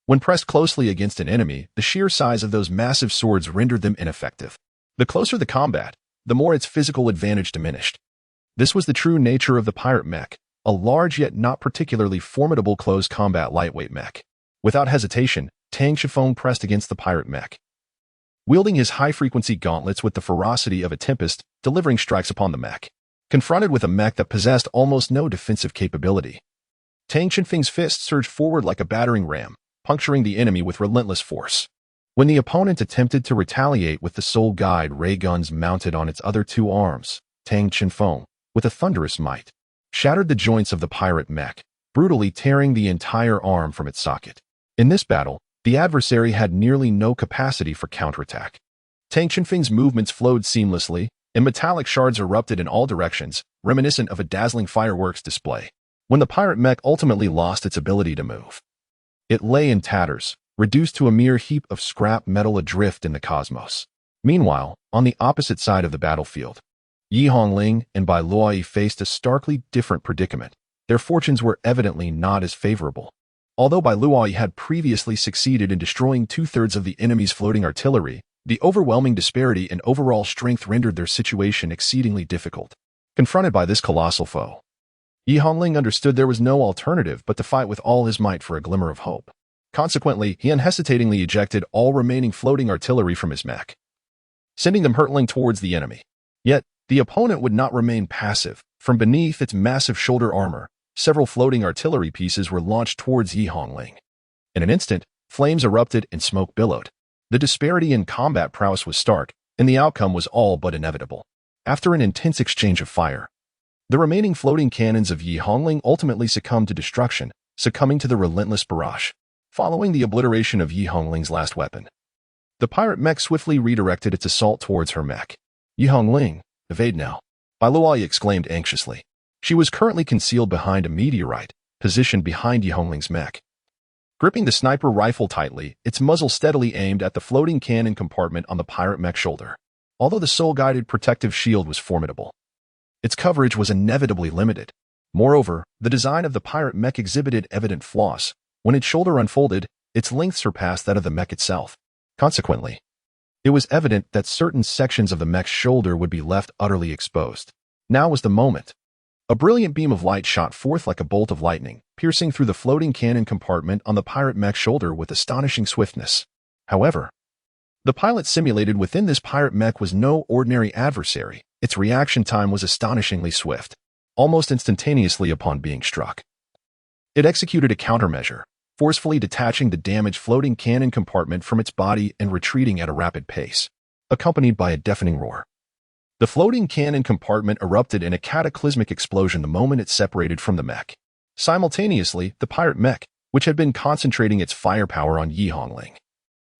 when pressed closely against an enemy, the sheer size of those massive swords rendered them ineffective. The closer the combat, the more its physical advantage diminished. This was the true nature of the pirate mech, a large yet not particularly formidable close combat lightweight mech. Without hesitation, Tang Shifeng pressed against the pirate mech, wielding his high-frequency gauntlets with the ferocity of a tempest, delivering strikes upon the mech. Confronted with a mech that possessed almost no defensive capability, Tang Shifeng's fist surged forward like a battering ram, puncturing the enemy with relentless force. When the opponent attempted to retaliate with the soul guide ray guns mounted on its other two arms, Tang Shifeng, with a thunderous might, shattered the joints of the pirate mech, brutally tearing the entire arm from its socket. In this battle, the adversary had nearly no capacity for counterattack. Tang Shifeng's movements flowed seamlessly, and metallic shards erupted in all directions, reminiscent of a dazzling fireworks display. When the pirate mech ultimately lost its ability to move, it lay in tatters, reduced to a mere heap of scrap metal adrift in the cosmos. Meanwhile, on the opposite side of the battlefield, Yi Hongling and Bai Luoyi faced a starkly different predicament. their fortunes were evidently not as favorable. Although Bai Luoyi had previously succeeded in destroying two-thirds of the enemy's floating artillery, the overwhelming disparity in overall strength rendered their situation exceedingly difficult. Confronted by this colossal foe, Yi Hongling understood there was no alternative but to fight with all his might for a glimmer of hope. Consequently, he unhesitatingly ejected all remaining floating artillery from his mech, sending them hurtling towards the enemy. Yet, the opponent would not remain passive. From beneath its massive shoulder armor, several floating artillery pieces were launched towards Yi Hongling. In an instant, flames erupted and smoke billowed. The disparity in combat prowess was stark, and the outcome was all but inevitable. After an intense exchange of fire, the remaining floating cannons of Yi Hongling ultimately succumbed to destruction, succumbing to the relentless barrage. Following the obliteration of Yi Hongling's last weapon, the pirate mech swiftly redirected its assault towards her mech. Yi Hongling, evade now, Bai Luoyi exclaimed anxiously. She was currently concealed behind a meteorite, positioned behind Yi Hongling's mech. Gripping the sniper rifle tightly, its muzzle steadily aimed at the floating cannon compartment on the pirate mech's shoulder. Although the soul-guided protective shield was formidable, its coverage was inevitably limited. Moreover, the design of the pirate mech exhibited evident flaws. When its shoulder unfolded, its length surpassed that of the mech itself. Consequently, it was evident that certain sections of the mech's shoulder would be left utterly exposed. Now was the moment. A brilliant beam of light shot forth like a bolt of lightning, piercing through the floating cannon compartment on the pirate mech's shoulder with astonishing swiftness. However, the pilot simulated within this pirate mech was no ordinary adversary. Its reaction time was astonishingly swift, almost instantaneously upon being struck. It executed a countermeasure, forcefully detaching the damaged floating cannon compartment from its body and retreating at a rapid pace, accompanied by a deafening roar. The floating cannon compartment erupted in a cataclysmic explosion the moment it separated from the mech. Simultaneously, the pirate mech, which had been concentrating its firepower on Yi Hongling,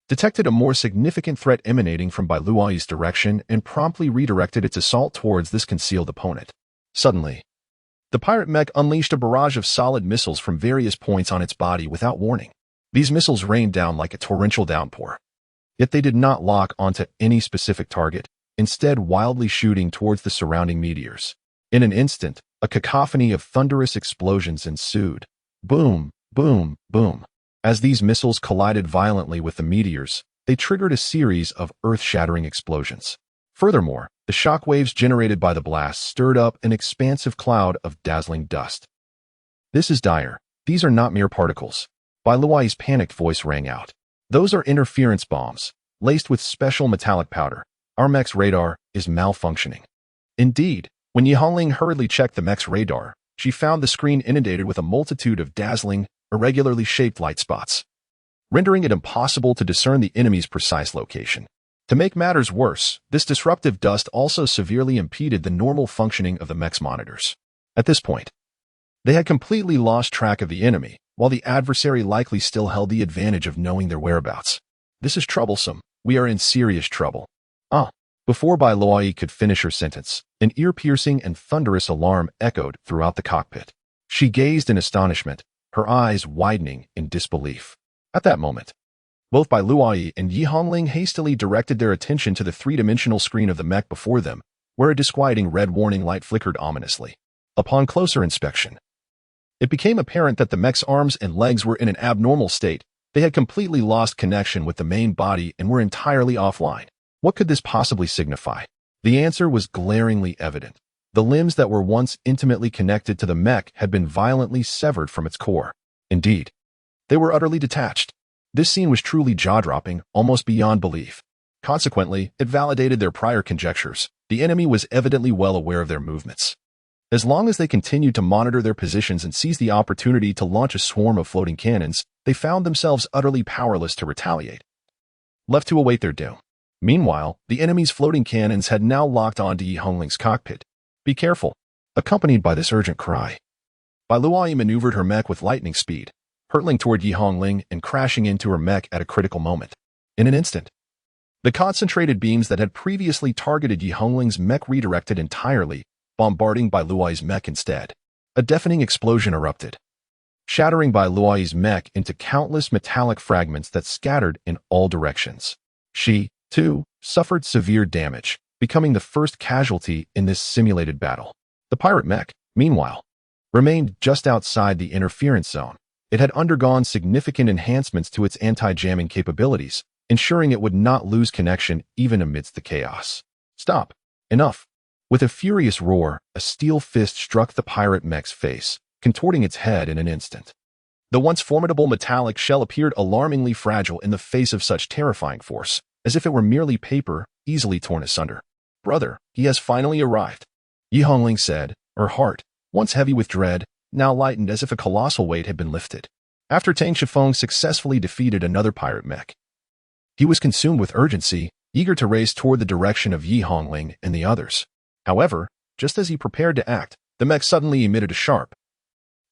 detected a more significant threat emanating from Bai Luoyi's direction and promptly redirected its assault towards this concealed opponent. Suddenly, the pirate mech unleashed a barrage of solid missiles from various points on its body without warning. These missiles rained down like a torrential downpour. Yet they did not lock onto any specific target, instead wildly shooting towards the surrounding meteors. In an instant, a cacophony of thunderous explosions ensued. Boom, boom, boom. As these missiles collided violently with the meteors, they triggered a series of earth-shattering explosions. Furthermore, the shock waves generated by the blast stirred up an expansive cloud of dazzling dust. This is dire. These are not mere particles. Bai Luoyi's panicked voice rang out. Those are interference bombs, laced with special metallic powder. Our mech's radar is malfunctioning. Indeed, when Yi Hongling hurriedly checked the mech's radar, she found the screen inundated with a multitude of dazzling, irregularly shaped light spots, rendering it impossible to discern the enemy's precise location. To make matters worse, this disruptive dust also severely impeded the normal functioning of the mech's monitors. At this point, they had completely lost track of the enemy, while the adversary likely still held the advantage of knowing their whereabouts. This is troublesome. We are in serious trouble. Before Bai Luoyi could finish her sentence, an ear-piercing and thunderous alarm echoed throughout the cockpit. She gazed in astonishment, her eyes widening in disbelief. At that moment, both Bai Luoyi and Yi Hongling hastily directed their attention to the three-dimensional screen of the mech before them, where a disquieting red warning light flickered ominously. Upon closer inspection, it became apparent that the mech's arms and legs were in an abnormal state. They had completely lost connection with the main body and were entirely offline. What could this possibly signify? The answer was glaringly evident. The limbs that were once intimately connected to the mech had been violently severed from its core. Indeed, they were utterly detached. This scene was truly jaw-dropping, almost beyond belief. Consequently, it validated their prior conjectures. The enemy was evidently well aware of their movements. As long as they continued to monitor their positions and seize the opportunity to launch a swarm of floating cannons, they found themselves utterly powerless to retaliate, left to await their doom. Meanwhile, the enemy's floating cannons had now locked onto Yi Hongling's cockpit. Be careful! Accompanied by this urgent cry, Bai Luoyi maneuvered her mech with lightning speed, hurtling toward Yi Hongling and crashing into her mech at a critical moment. In an instant, the concentrated beams that had previously targeted Yi Hongling's mech redirected entirely, bombarding Bai Luoyi's mech instead. A deafening explosion erupted, shattering Bai Luoyi's mech into countless metallic fragments that scattered in all directions. She, too, suffered severe damage, becoming the first casualty in this simulated battle. The pirate mech, meanwhile, remained just outside the interference zone. It had undergone significant enhancements to its anti-jamming capabilities, ensuring it would not lose connection even amidst the chaos. Stop. Enough. With a furious roar, a steel fist struck the pirate mech's face, contorting its head in an instant. The once formidable metallic shell appeared alarmingly fragile in the face of such terrifying force, as if it were merely paper, easily torn asunder. "Brother, he has finally arrived," Yi Hongling said, her heart, once heavy with dread, now lightened as if a colossal weight had been lifted. After Tang Shifeng successfully defeated another pirate mech, he was consumed with urgency, eager to race toward the direction of Yi Hongling and the others. However, just as he prepared to act, the mech suddenly emitted a sharp,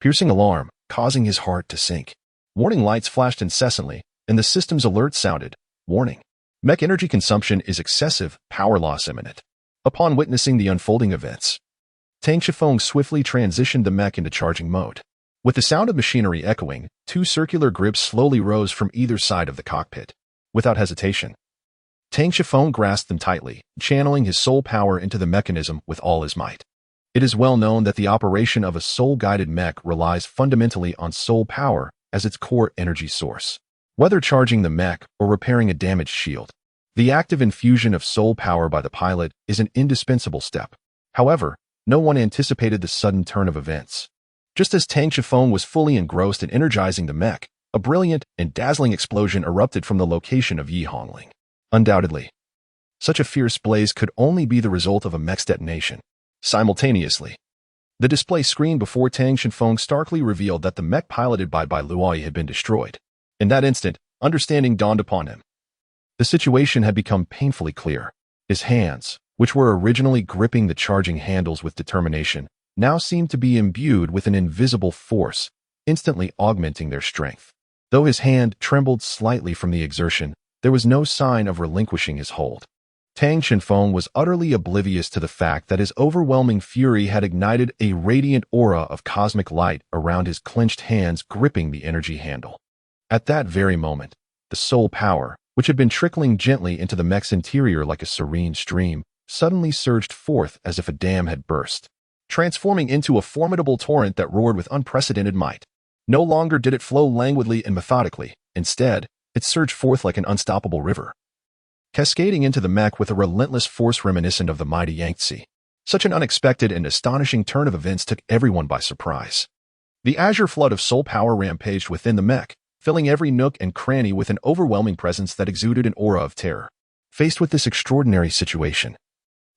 piercing alarm, causing his heart to sink. Warning lights flashed incessantly, and the system's alert sounded. Warning. Mech energy consumption is excessive, power loss imminent. Upon witnessing the unfolding events, Tang Shifeng swiftly transitioned the mech into charging mode. With the sound of machinery echoing, two circular grips slowly rose from either side of the cockpit. Without hesitation, Tang Shifeng grasped them tightly, channeling his soul power into the mechanism with all his might. It is well known that the operation of a soul-guided mech relies fundamentally on soul power as its core energy source. Whether charging the mech or repairing a damaged shield, the active infusion of soul power by the pilot is an indispensable step. However, no one anticipated the sudden turn of events. Just as Tang Shifeng was fully engrossed in energizing the mech, a brilliant and dazzling explosion erupted from the location of Yi Hongling. Undoubtedly, such a fierce blaze could only be the result of a mech's detonation. Simultaneously, the display screen before Tang Shifeng starkly revealed that the mech piloted by Luoyi had been destroyed. In that instant, understanding dawned upon him. The situation had become painfully clear. His hands, which were originally gripping the charging handles with determination, now seemed to be imbued with an invisible force, instantly augmenting their strength. Though his hand trembled slightly from the exertion, there was no sign of relinquishing his hold. Tang Shifeng was utterly oblivious to the fact that his overwhelming fury had ignited a radiant aura of cosmic light around his clenched hands gripping the energy handle. At that very moment, the soul power, which had been trickling gently into the mech's interior like a serene stream, suddenly surged forth as if a dam had burst, transforming into a formidable torrent that roared with unprecedented might. No longer did it flow languidly and methodically. Instead, it surged forth like an unstoppable river, cascading into the mech with a relentless force reminiscent of the mighty Yangtze. Such an unexpected and astonishing turn of events took everyone by surprise. The azure flood of soul power rampaged within the mech, filling every nook and cranny with an overwhelming presence that exuded an aura of terror. Faced with this extraordinary situation,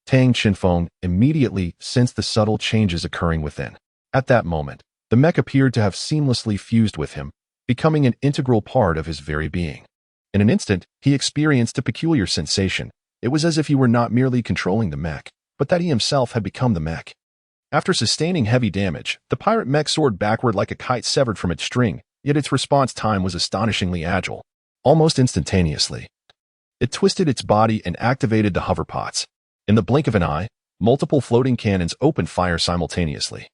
Tang Shifeng immediately sensed the subtle changes occurring within. At that moment, the mech appeared to have seamlessly fused with him, becoming an integral part of his very being. In an instant, he experienced a peculiar sensation. It was as if he were not merely controlling the mech, but that he himself had become the mech. After sustaining heavy damage, the pirate mech soared backward like a kite severed from its string, yet its response time was astonishingly agile. Almost instantaneously, it twisted its body and activated the hoverpods. In the blink of an eye, multiple floating cannons opened fire simultaneously,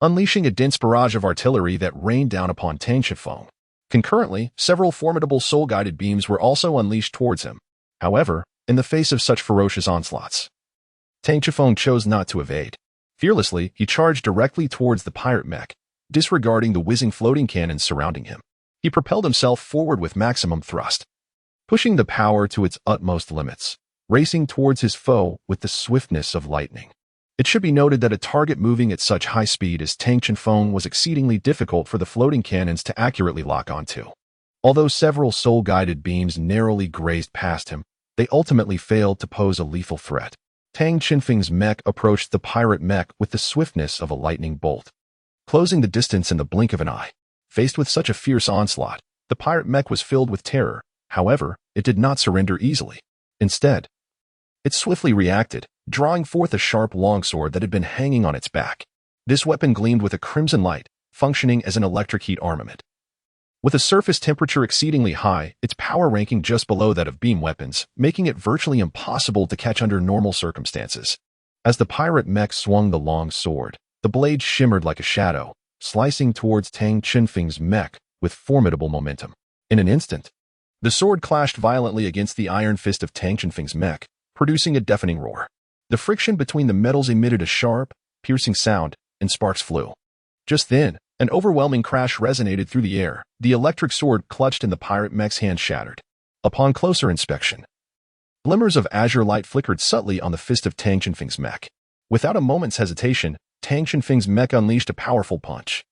unleashing a dense barrage of artillery that rained down upon Tang Shifeng. Concurrently, several formidable soul-guided beams were also unleashed towards him. However, in the face of such ferocious onslaughts, Tang Shifeng chose not to evade. Fearlessly, he charged directly towards the pirate mech, disregarding the whizzing floating cannons surrounding him. He propelled himself forward with maximum thrust, pushing the power to its utmost limits, racing towards his foe with the swiftness of lightning. It should be noted that a target moving at such high speed as Tang Shifeng was exceedingly difficult for the floating cannons to accurately lock onto. Although several soul-guided beams narrowly grazed past him, they ultimately failed to pose a lethal threat. Tang Shifeng's mech approached the pirate mech with the swiftness of a lightning bolt, closing the distance in the blink of an eye. Faced with such a fierce onslaught, the pirate mech was filled with terror. However, it did not surrender easily. Instead, it swiftly reacted, drawing forth a sharp longsword that had been hanging on its back. This weapon gleamed with a crimson light, functioning as an electric heat armament. With a surface temperature exceedingly high, its power ranking just below that of beam weapons, making it virtually impossible to catch under normal circumstances. As the pirate mech swung the long sword, the blade shimmered like a shadow, slicing towards Tang Shifeng's mech with formidable momentum. In an instant, the sword clashed violently against the iron fist of Tang Shifeng's mech, producing a deafening roar. The friction between the metals emitted a sharp, piercing sound, and sparks flew. Just then, an overwhelming crash resonated through the air. The electric sword clutched in the pirate mech's hand shattered. Upon closer inspection, glimmers of azure light flickered subtly on the fist of Tang Chenfeng's mech. Without a moment's hesitation, Tang Chenfeng's mech unleashed a powerful punch,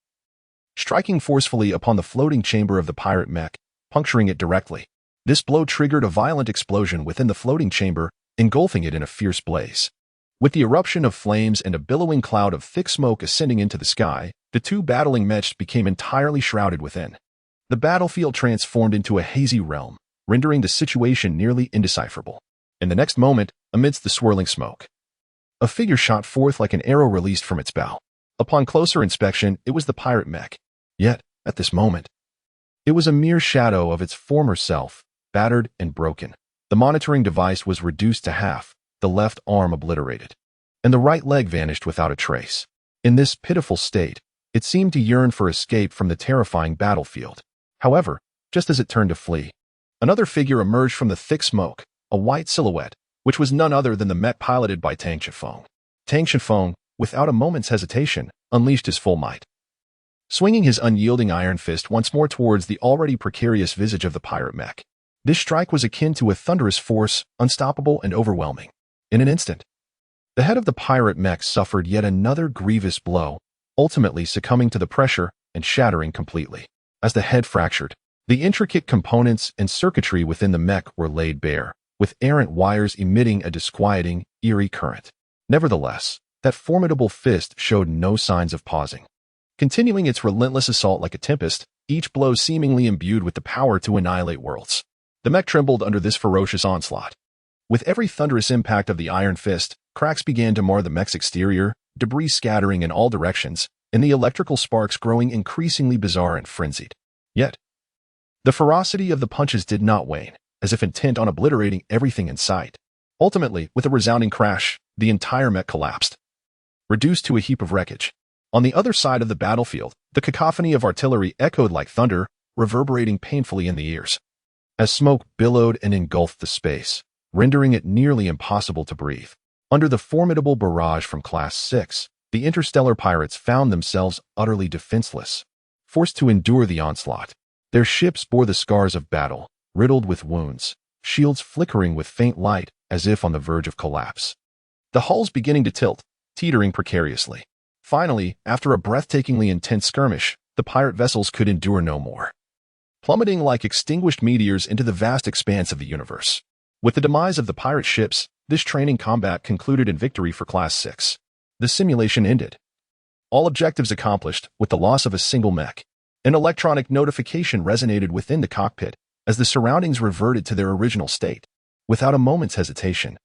striking forcefully upon the floating chamber of the pirate mech, puncturing it directly. This blow triggered a violent explosion within the floating chamber, engulfing it in a fierce blaze. With the eruption of flames and a billowing cloud of thick smoke ascending into the sky, the two battling mechs became entirely shrouded within. The battlefield transformed into a hazy realm, rendering the situation nearly indecipherable. In the next moment, amidst the swirling smoke, a figure shot forth like an arrow released from its bow. Upon closer inspection, it was the pirate mech. Yet, at this moment, it was a mere shadow of its former self, battered and broken. The monitoring device was reduced to half, the left arm obliterated, and the right leg vanished without a trace. In this pitiful state, it seemed to yearn for escape from the terrifying battlefield. However, just as it turned to flee, another figure emerged from the thick smoke, a white silhouette, which was none other than the mech piloted by Tang Chenfeng. Tang Chenfeng, without a moment's hesitation, unleashed his full might, swinging his unyielding iron fist once more towards the already precarious visage of the pirate mech. This strike was akin to a thunderous force, unstoppable and overwhelming. In an instant, the head of the pirate mech suffered yet another grievous blow, ultimately succumbing to the pressure and shattering completely. As the head fractured, the intricate components and circuitry within the mech were laid bare, with errant wires emitting a disquieting, eerie current. Nevertheless, that formidable fist showed no signs of pausing, continuing its relentless assault like a tempest, each blow seemingly imbued with the power to annihilate worlds. The mech trembled under this ferocious onslaught. With every thunderous impact of the iron fist, cracks began to mar the mech's exterior, debris scattering in all directions, and the electrical sparks growing increasingly bizarre and frenzied. Yet, the ferocity of the punches did not wane, as if intent on obliterating everything in sight. Ultimately, with a resounding crash, the entire mech collapsed, reduced to a heap of wreckage. On the other side of the battlefield, the cacophony of artillery echoed like thunder, reverberating painfully in the ears, as smoke billowed and engulfed the space, rendering it nearly impossible to breathe. Under the formidable barrage from Class 6, the interstellar pirates found themselves utterly defenseless, forced to endure the onslaught. Their ships bore the scars of battle, riddled with wounds, shields flickering with faint light as if on the verge of collapse. The hulls beginning to tilt, teetering precariously. Finally, after a breathtakingly intense skirmish, the pirate vessels could endure no more, plummeting like extinguished meteors into the vast expanse of the universe. With the demise of the pirate ships, this training combat concluded in victory for Class 6. The simulation ended. All objectives accomplished with the loss of a single mech. An electronic notification resonated within the cockpit as the surroundings reverted to their original state. Without a moment's hesitation,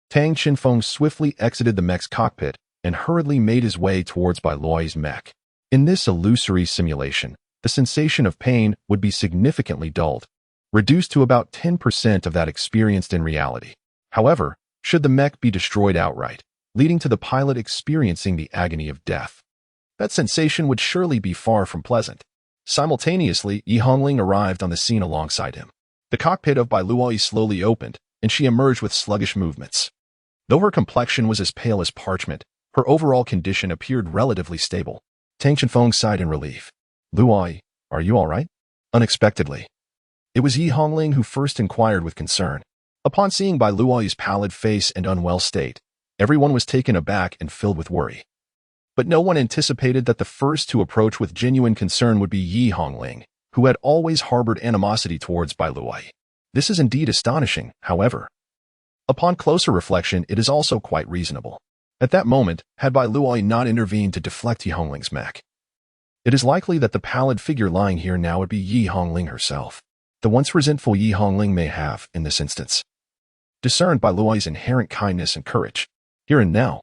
Tang Chenfeng swiftly exited the mech's cockpit and hurriedly made his way towards Bai Luoyi's mech. In this illusory simulation, the sensation of pain would be significantly dulled, reduced to about 10% of that experienced in reality. However, should the mech be destroyed outright, leading to the pilot experiencing the agony of death, that sensation would surely be far from pleasant. Simultaneously, Yi Hongling arrived on the scene alongside him. The cockpit of Bai Luoyi slowly opened, and she emerged with sluggish movements. Though her complexion was as pale as parchment, her overall condition appeared relatively stable. Tang Chenfeng sighed in relief. "Luoyi, are you all right?" Unexpectedly, it was Yi Hongling who first inquired with concern. Upon seeing Bai Luoyi's pallid face and unwell state, everyone was taken aback and filled with worry. But no one anticipated that the first to approach with genuine concern would be Yi Hongling, who had always harbored animosity towards Bai Luoyi. This is indeed astonishing, however. Upon closer reflection, it is also quite reasonable. At that moment, had Bai Luoyi not intervened to deflect Yi Hongling's mech, it is likely that the pallid figure lying here now would be Yi Hongling herself. The once resentful Yi Hongling may have, in this instance, discerned Bai Luoyi's inherent kindness and courage. Here and now,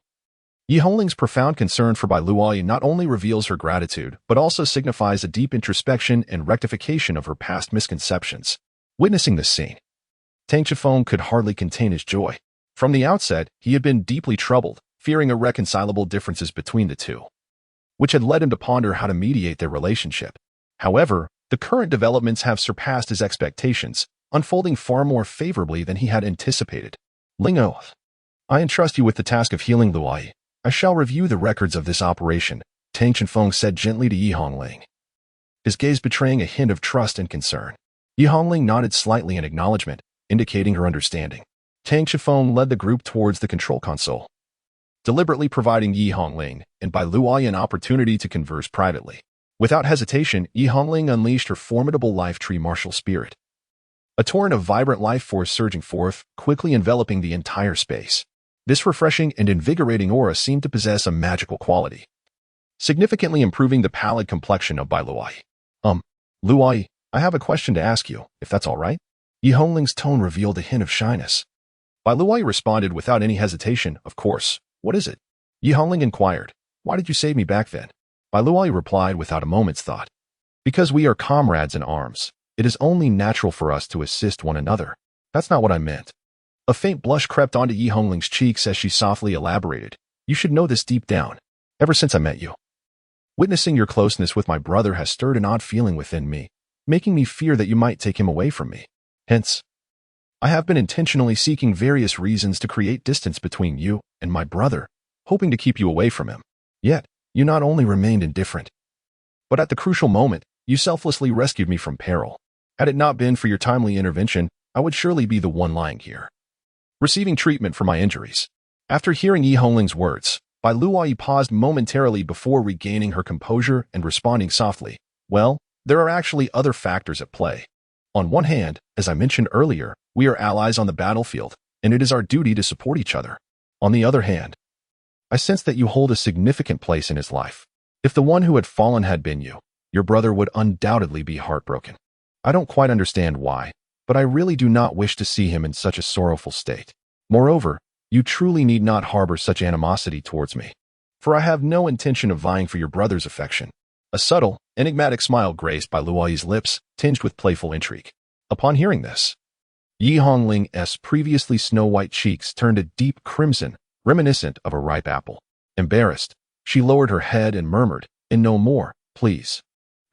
Yi Hongling's profound concern for Bai Luoyi not only reveals her gratitude, but also signifies a deep introspection and rectification of her past misconceptions. Witnessing this scene, Tang Chenfeng could hardly contain his joy. From the outset, he had been deeply troubled, fearing irreconcilable differences between the two, which had led him to ponder how to mediate their relationship. However, the current developments have surpassed his expectations, unfolding far more favorably than he had anticipated. "Lingo, I entrust you with the task of healing Luoyi. I shall review the records of this operation, Tang Chenfeng said gently to Yi Hongling, his gaze betraying a hint of trust and concern. Yi Hongling nodded slightly in acknowledgement, indicating her understanding. Tang Chenfeng led the group towards the control console, deliberately providing Yi Hongling and Bai Luoyi an opportunity to converse privately. Without hesitation, Yi Hongling unleashed her formidable life tree martial spirit. A torrent of vibrant life force surging forth, quickly enveloping the entire space. This refreshing and invigorating aura seemed to possess a magical quality, significantly improving the pallid complexion of Bai Luoyi. Luoyi, I have a question to ask you, if that's all right? Yi Hongling's tone revealed a hint of shyness. Bai Luoyi responded without any hesitation, of course. What is it? Yi Hongling inquired. Why did you save me back then? Bai Luoyi replied without a moment's thought. Because we are comrades in arms. It is only natural for us to assist one another. That's not what I meant. A faint blush crept onto Yi Hongling's cheeks as she softly elaborated. You should know this deep down. Ever since I met you, witnessing your closeness with my brother has stirred an odd feeling within me, making me fear that you might take him away from me. Hence, I have been intentionally seeking various reasons to create distance between you and my brother, hoping to keep you away from him. Yet, you not only remained indifferent, but at the crucial moment, you selflessly rescued me from peril. Had it not been for your timely intervention, I would surely be the one lying here, receiving treatment for my injuries. After hearing Yi Hongling's words, Bai Luoyi paused momentarily before regaining her composure and responding softly. Well, there are actually other factors at play. On one hand, as I mentioned earlier, we are allies on the battlefield, and it is our duty to support each other. On the other hand, I sense that you hold a significant place in his life. If the one who had fallen had been you, your brother would undoubtedly be heartbroken. I don't quite understand why, but I really do not wish to see him in such a sorrowful state. Moreover, you truly need not harbor such animosity towards me, for I have no intention of vying for your brother's affection. A subtle, enigmatic smile graced Bai Luoyi's lips, tinged with playful intrigue. Upon hearing this, Yi Hongling's previously snow-white cheeks turned a deep crimson, reminiscent of a ripe apple. Embarrassed, she lowered her head and murmured, "And no more, please."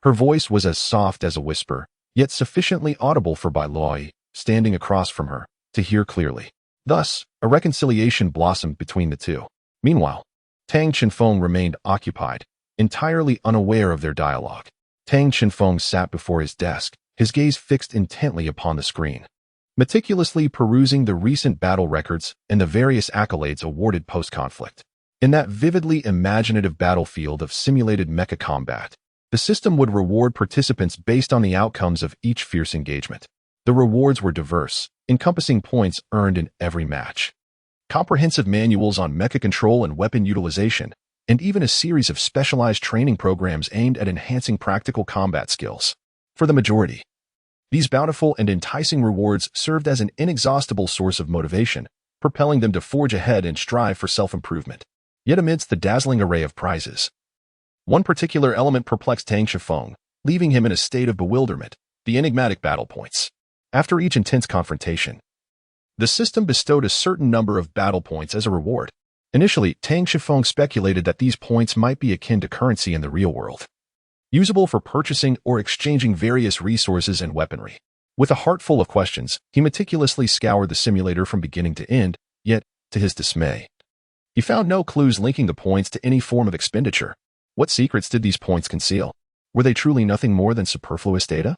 Her voice was as soft as a whisper, yet sufficiently audible for Bai Luoyi, standing across from her, to hear clearly. Thus, a reconciliation blossomed between the two. Meanwhile, Tang Chenfeng remained occupied, entirely unaware of their dialogue. Tang Chenfeng sat before his desk, his gaze fixed intently upon the screen, meticulously perusing the recent battle records and the various accolades awarded post-conflict. In that vividly imaginative battlefield of simulated mecha combat, the system would reward participants based on the outcomes of each fierce engagement. The rewards were diverse, encompassing points earned in every match, comprehensive manuals on mecha control and weapon utilization, and even a series of specialized training programs aimed at enhancing practical combat skills. For the majority, these bountiful and enticing rewards served as an inexhaustible source of motivation, propelling them to forge ahead and strive for self-improvement. Yet amidst the dazzling array of prizes, one particular element perplexed Tang Chenfeng, leaving him in a state of bewilderment: the enigmatic battle points. After each intense confrontation, the system bestowed a certain number of battle points as a reward. Initially, Tang Chenfeng speculated that these points might be akin to currency in the real world, usable for purchasing or exchanging various resources and weaponry. With a heart full of questions, he meticulously scoured the simulator from beginning to end, yet, to his dismay, he found no clues linking the points to any form of expenditure. What secrets did these points conceal? Were they truly nothing more than superfluous data?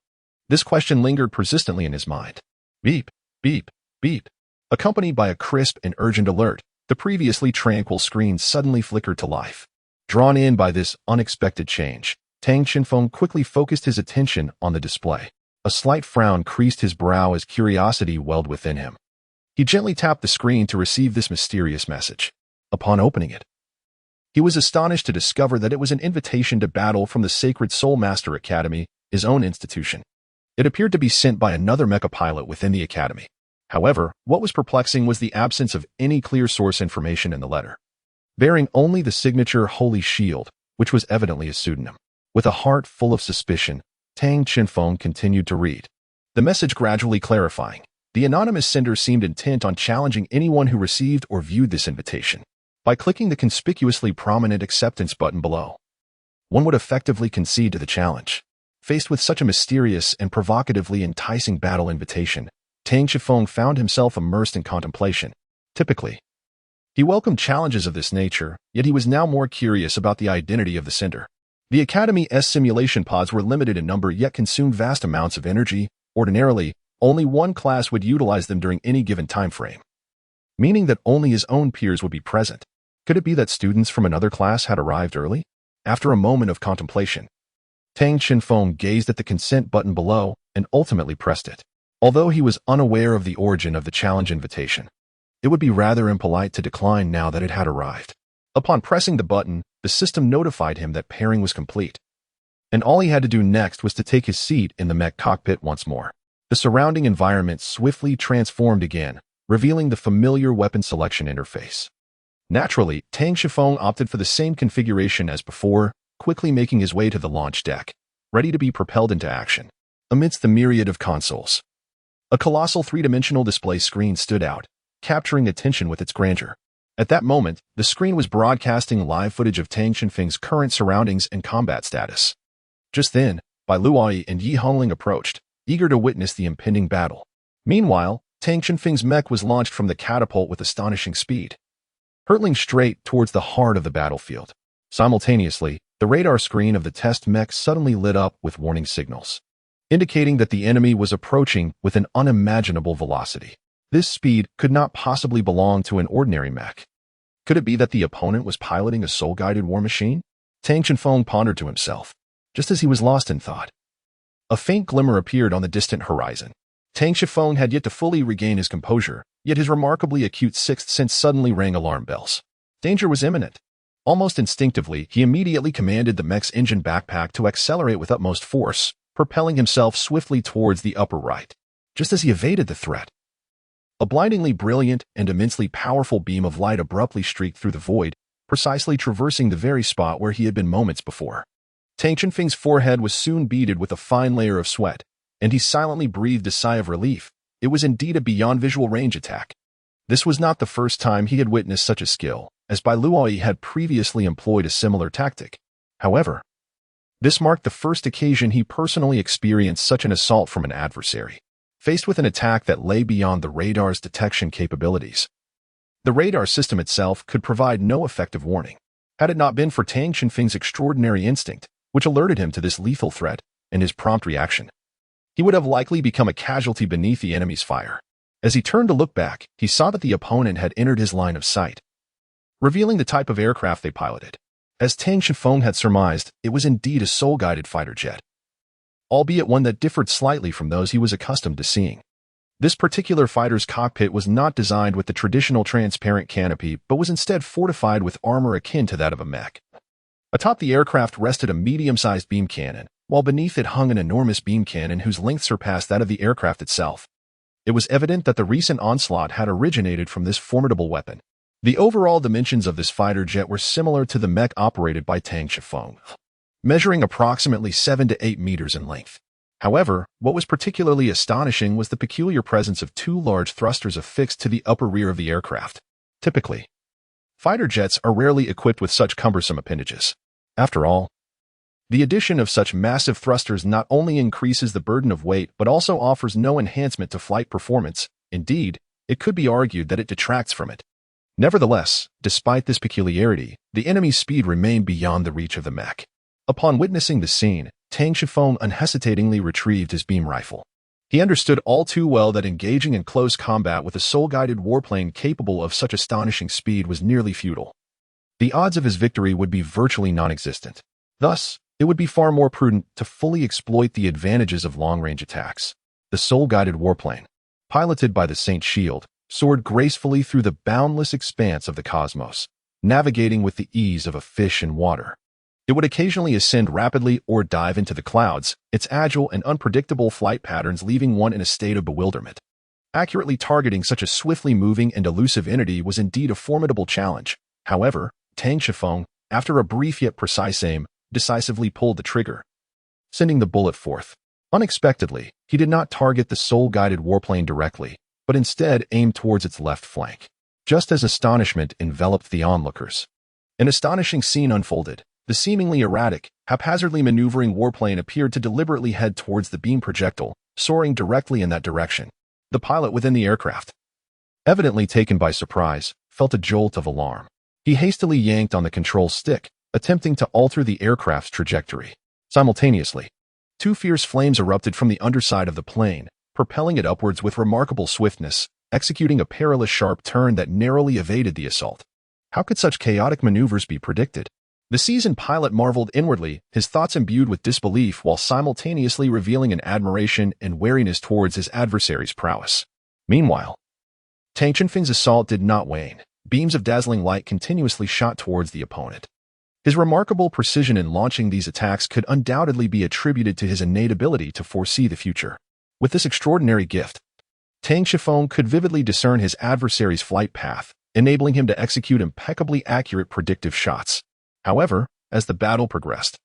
This question lingered persistently in his mind. Beep, beep, beep. Accompanied by a crisp and urgent alert, the previously tranquil screen suddenly flickered to life. Drawn in by this unexpected change, Tang Chenfeng quickly focused his attention on the display. A slight frown creased his brow as curiosity welled within him. He gently tapped the screen to receive this mysterious message. Upon opening it, he was astonished to discover that it was an invitation to battle from the Sacred Soul Master Academy, his own institution. It appeared to be sent by another mecha pilot within the academy. However, what was perplexing was the absence of any clear source information in the letter, bearing only the signature Holy Shield, which was evidently a pseudonym. With a heart full of suspicion, Tang Chenfeng continued to read, the message gradually clarifying. The anonymous sender seemed intent on challenging anyone who received or viewed this invitation. By clicking the conspicuously prominent acceptance button below, one would effectively concede to the challenge. Faced with such a mysterious and provocatively enticing battle invitation, Tang Chenfeng found himself immersed in contemplation. Typically, He welcomed challenges of this nature, yet he was now more curious about the identity of the sender. The Academy's simulation pods were limited in number yet consumed vast amounts of energy. Ordinarily, only one class would utilize them during any given time frame, meaning that only his own peers would be present. Could it be that students from another class had arrived early? After a moment of contemplation, Tang Chenfeng gazed at the consent button below and ultimately pressed it. Although he was unaware of the origin of the challenge invitation, it would be rather impolite to decline now that it had arrived. Upon pressing the button, the system notified him that pairing was complete, and all he had to do next was to take his seat in the mech cockpit once more. The surrounding environment swiftly transformed again, revealing the familiar weapon selection interface. Naturally, Tang Chenfeng opted for the same configuration as before, quickly making his way to the launch deck, ready to be propelled into action. Amidst the myriad of consoles, a colossal three-dimensional display screen stood out, capturing attention with its grandeur. At that moment, the screen was broadcasting live footage of Tang Chenfeng's current surroundings and combat status. Just then, Bai Luoyi and Yi Hongling approached, eager to witness the impending battle. Meanwhile, Tang Chenfeng's mech was launched from the catapult with astonishing speed, hurtling straight towards the heart of the battlefield. Simultaneously, the radar screen of the test mech suddenly lit up with warning signals, indicating that the enemy was approaching with an unimaginable velocity. This speed could not possibly belong to an ordinary mech. Could it be that the opponent was piloting a soul-guided war machine? Tang Chenfeng pondered to himself, just as he was lost in thought. A faint glimmer appeared on the distant horizon. Tang Chenfeng had yet to fully regain his composure, yet his remarkably acute sixth sense suddenly rang alarm bells. Danger was imminent. Almost instinctively, he immediately commanded the mech's engine backpack to accelerate with utmost force, propelling himself swiftly towards the upper right. Just as he evaded the threat, a blindingly brilliant and immensely powerful beam of light abruptly streaked through the void, precisely traversing the very spot where he had been moments before. Tang Chenfeng's forehead was soon beaded with a fine layer of sweat, and he silently breathed a sigh of relief. It was indeed a beyond visual range attack. This was not the first time he had witnessed such a skill, as Bai Luoyi had previously employed a similar tactic. However, this marked the first occasion he personally experienced such an assault from an adversary. Faced with an attack that lay beyond the radar's detection capabilities, the radar system itself could provide no effective warning. Had it not been for Tang Chenfeng's extraordinary instinct, which alerted him to this lethal threat, and his prompt reaction, he would have likely become a casualty beneath the enemy's fire. As he turned to look back, he saw that the opponent had entered his line of sight, revealing the type of aircraft they piloted. As Tang Chenfeng had surmised, it was indeed a soul-guided fighter jet, albeit one that differed slightly from those he was accustomed to seeing. This particular fighter's cockpit was not designed with the traditional transparent canopy, but was instead fortified with armor akin to that of a mech. Atop the aircraft rested a medium-sized beam cannon, while beneath it hung an enormous beam cannon whose length surpassed that of the aircraft itself. It was evident that the recent onslaught had originated from this formidable weapon. The overall dimensions of this fighter jet were similar to the mech operated by Tang Chenfeng, measuring approximately 7 to 8 meters in length. However, what was particularly astonishing was the peculiar presence of two large thrusters affixed to the upper rear of the aircraft. Typically, fighter jets are rarely equipped with such cumbersome appendages. After all, the addition of such massive thrusters not only increases the burden of weight but also offers no enhancement to flight performance. Indeed, it could be argued that it detracts from it. Nevertheless, despite this peculiarity, the enemy's speed remained beyond the reach of the mech. Upon witnessing the scene, Tang Chenfeng unhesitatingly retrieved his beam rifle. He understood all too well that engaging in close combat with a soul-guided warplane capable of such astonishing speed was nearly futile. The odds of his victory would be virtually non-existent. Thus, it would be far more prudent to fully exploit the advantages of long-range attacks. The soul-guided warplane, piloted by the Saint Shield, soared gracefully through the boundless expanse of the cosmos, navigating with the ease of a fish in water. It would occasionally ascend rapidly or dive into the clouds, its agile and unpredictable flight patterns leaving one in a state of bewilderment. Accurately targeting such a swiftly moving and elusive entity was indeed a formidable challenge. However, Tang Chenfeng, after a brief yet precise aim, decisively pulled the trigger, sending the bullet forth. Unexpectedly, he did not target the soul-guided warplane directly, but instead aimed towards its left flank. Just as astonishment enveloped the onlookers, an astonishing scene unfolded. The seemingly erratic, haphazardly maneuvering warplane appeared to deliberately head towards the beam projectile, soaring directly in that direction. The pilot within the aircraft, evidently taken by surprise, felt a jolt of alarm. He hastily yanked on the control stick, attempting to alter the aircraft's trajectory. Simultaneously, two fierce flames erupted from the underside of the plane, propelling it upwards with remarkable swiftness, executing a perilous sharp turn that narrowly evaded the assault. How could such chaotic maneuvers be predicted? The seasoned pilot marveled inwardly, his thoughts imbued with disbelief while simultaneously revealing an admiration and wariness towards his adversary's prowess. Meanwhile, Tang Chunfeng's assault did not wane. Beams of dazzling light continuously shot towards the opponent. His remarkable precision in launching these attacks could undoubtedly be attributed to his innate ability to foresee the future. With this extraordinary gift, Tang Chunfeng could vividly discern his adversary's flight path, enabling him to execute impeccably accurate predictive shots. However, as the battle progressed,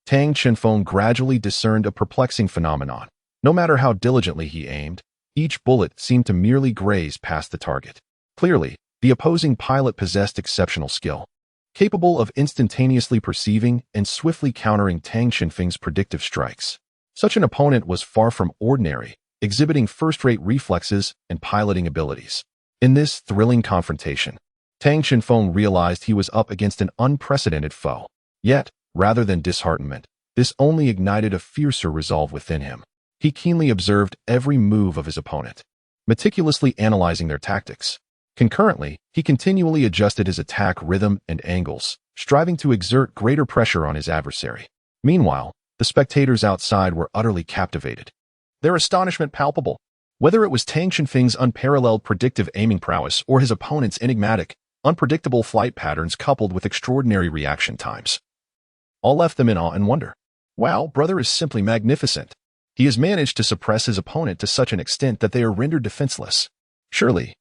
Tang Chunfeng gradually discerned a perplexing phenomenon. No matter how diligently he aimed, each bullet seemed to merely graze past the target. Clearly, the opposing pilot possessed exceptional skill, capable of instantaneously perceiving and swiftly countering Tang Chunfeng's predictive strikes. Such an opponent was far from ordinary, exhibiting first-rate reflexes and piloting abilities. In this thrilling confrontation, Tang Chunfeng realized he was up against an unprecedented foe. Yet, rather than disheartenment, this only ignited a fiercer resolve within him. He keenly observed every move of his opponent, meticulously analyzing their tactics. Concurrently, he continually adjusted his attack rhythm and angles, striving to exert greater pressure on his adversary. Meanwhile, the spectators outside were utterly captivated, their astonishment palpable. Whether it was Tang Chunfeng's unparalleled predictive aiming prowess or his opponent's enigmatic, unpredictable flight patterns coupled with extraordinary reaction times, all left them in awe and wonder. Wow, brother is simply magnificent. He has managed to suppress his opponent to such an extent that they are rendered defenseless. Surely,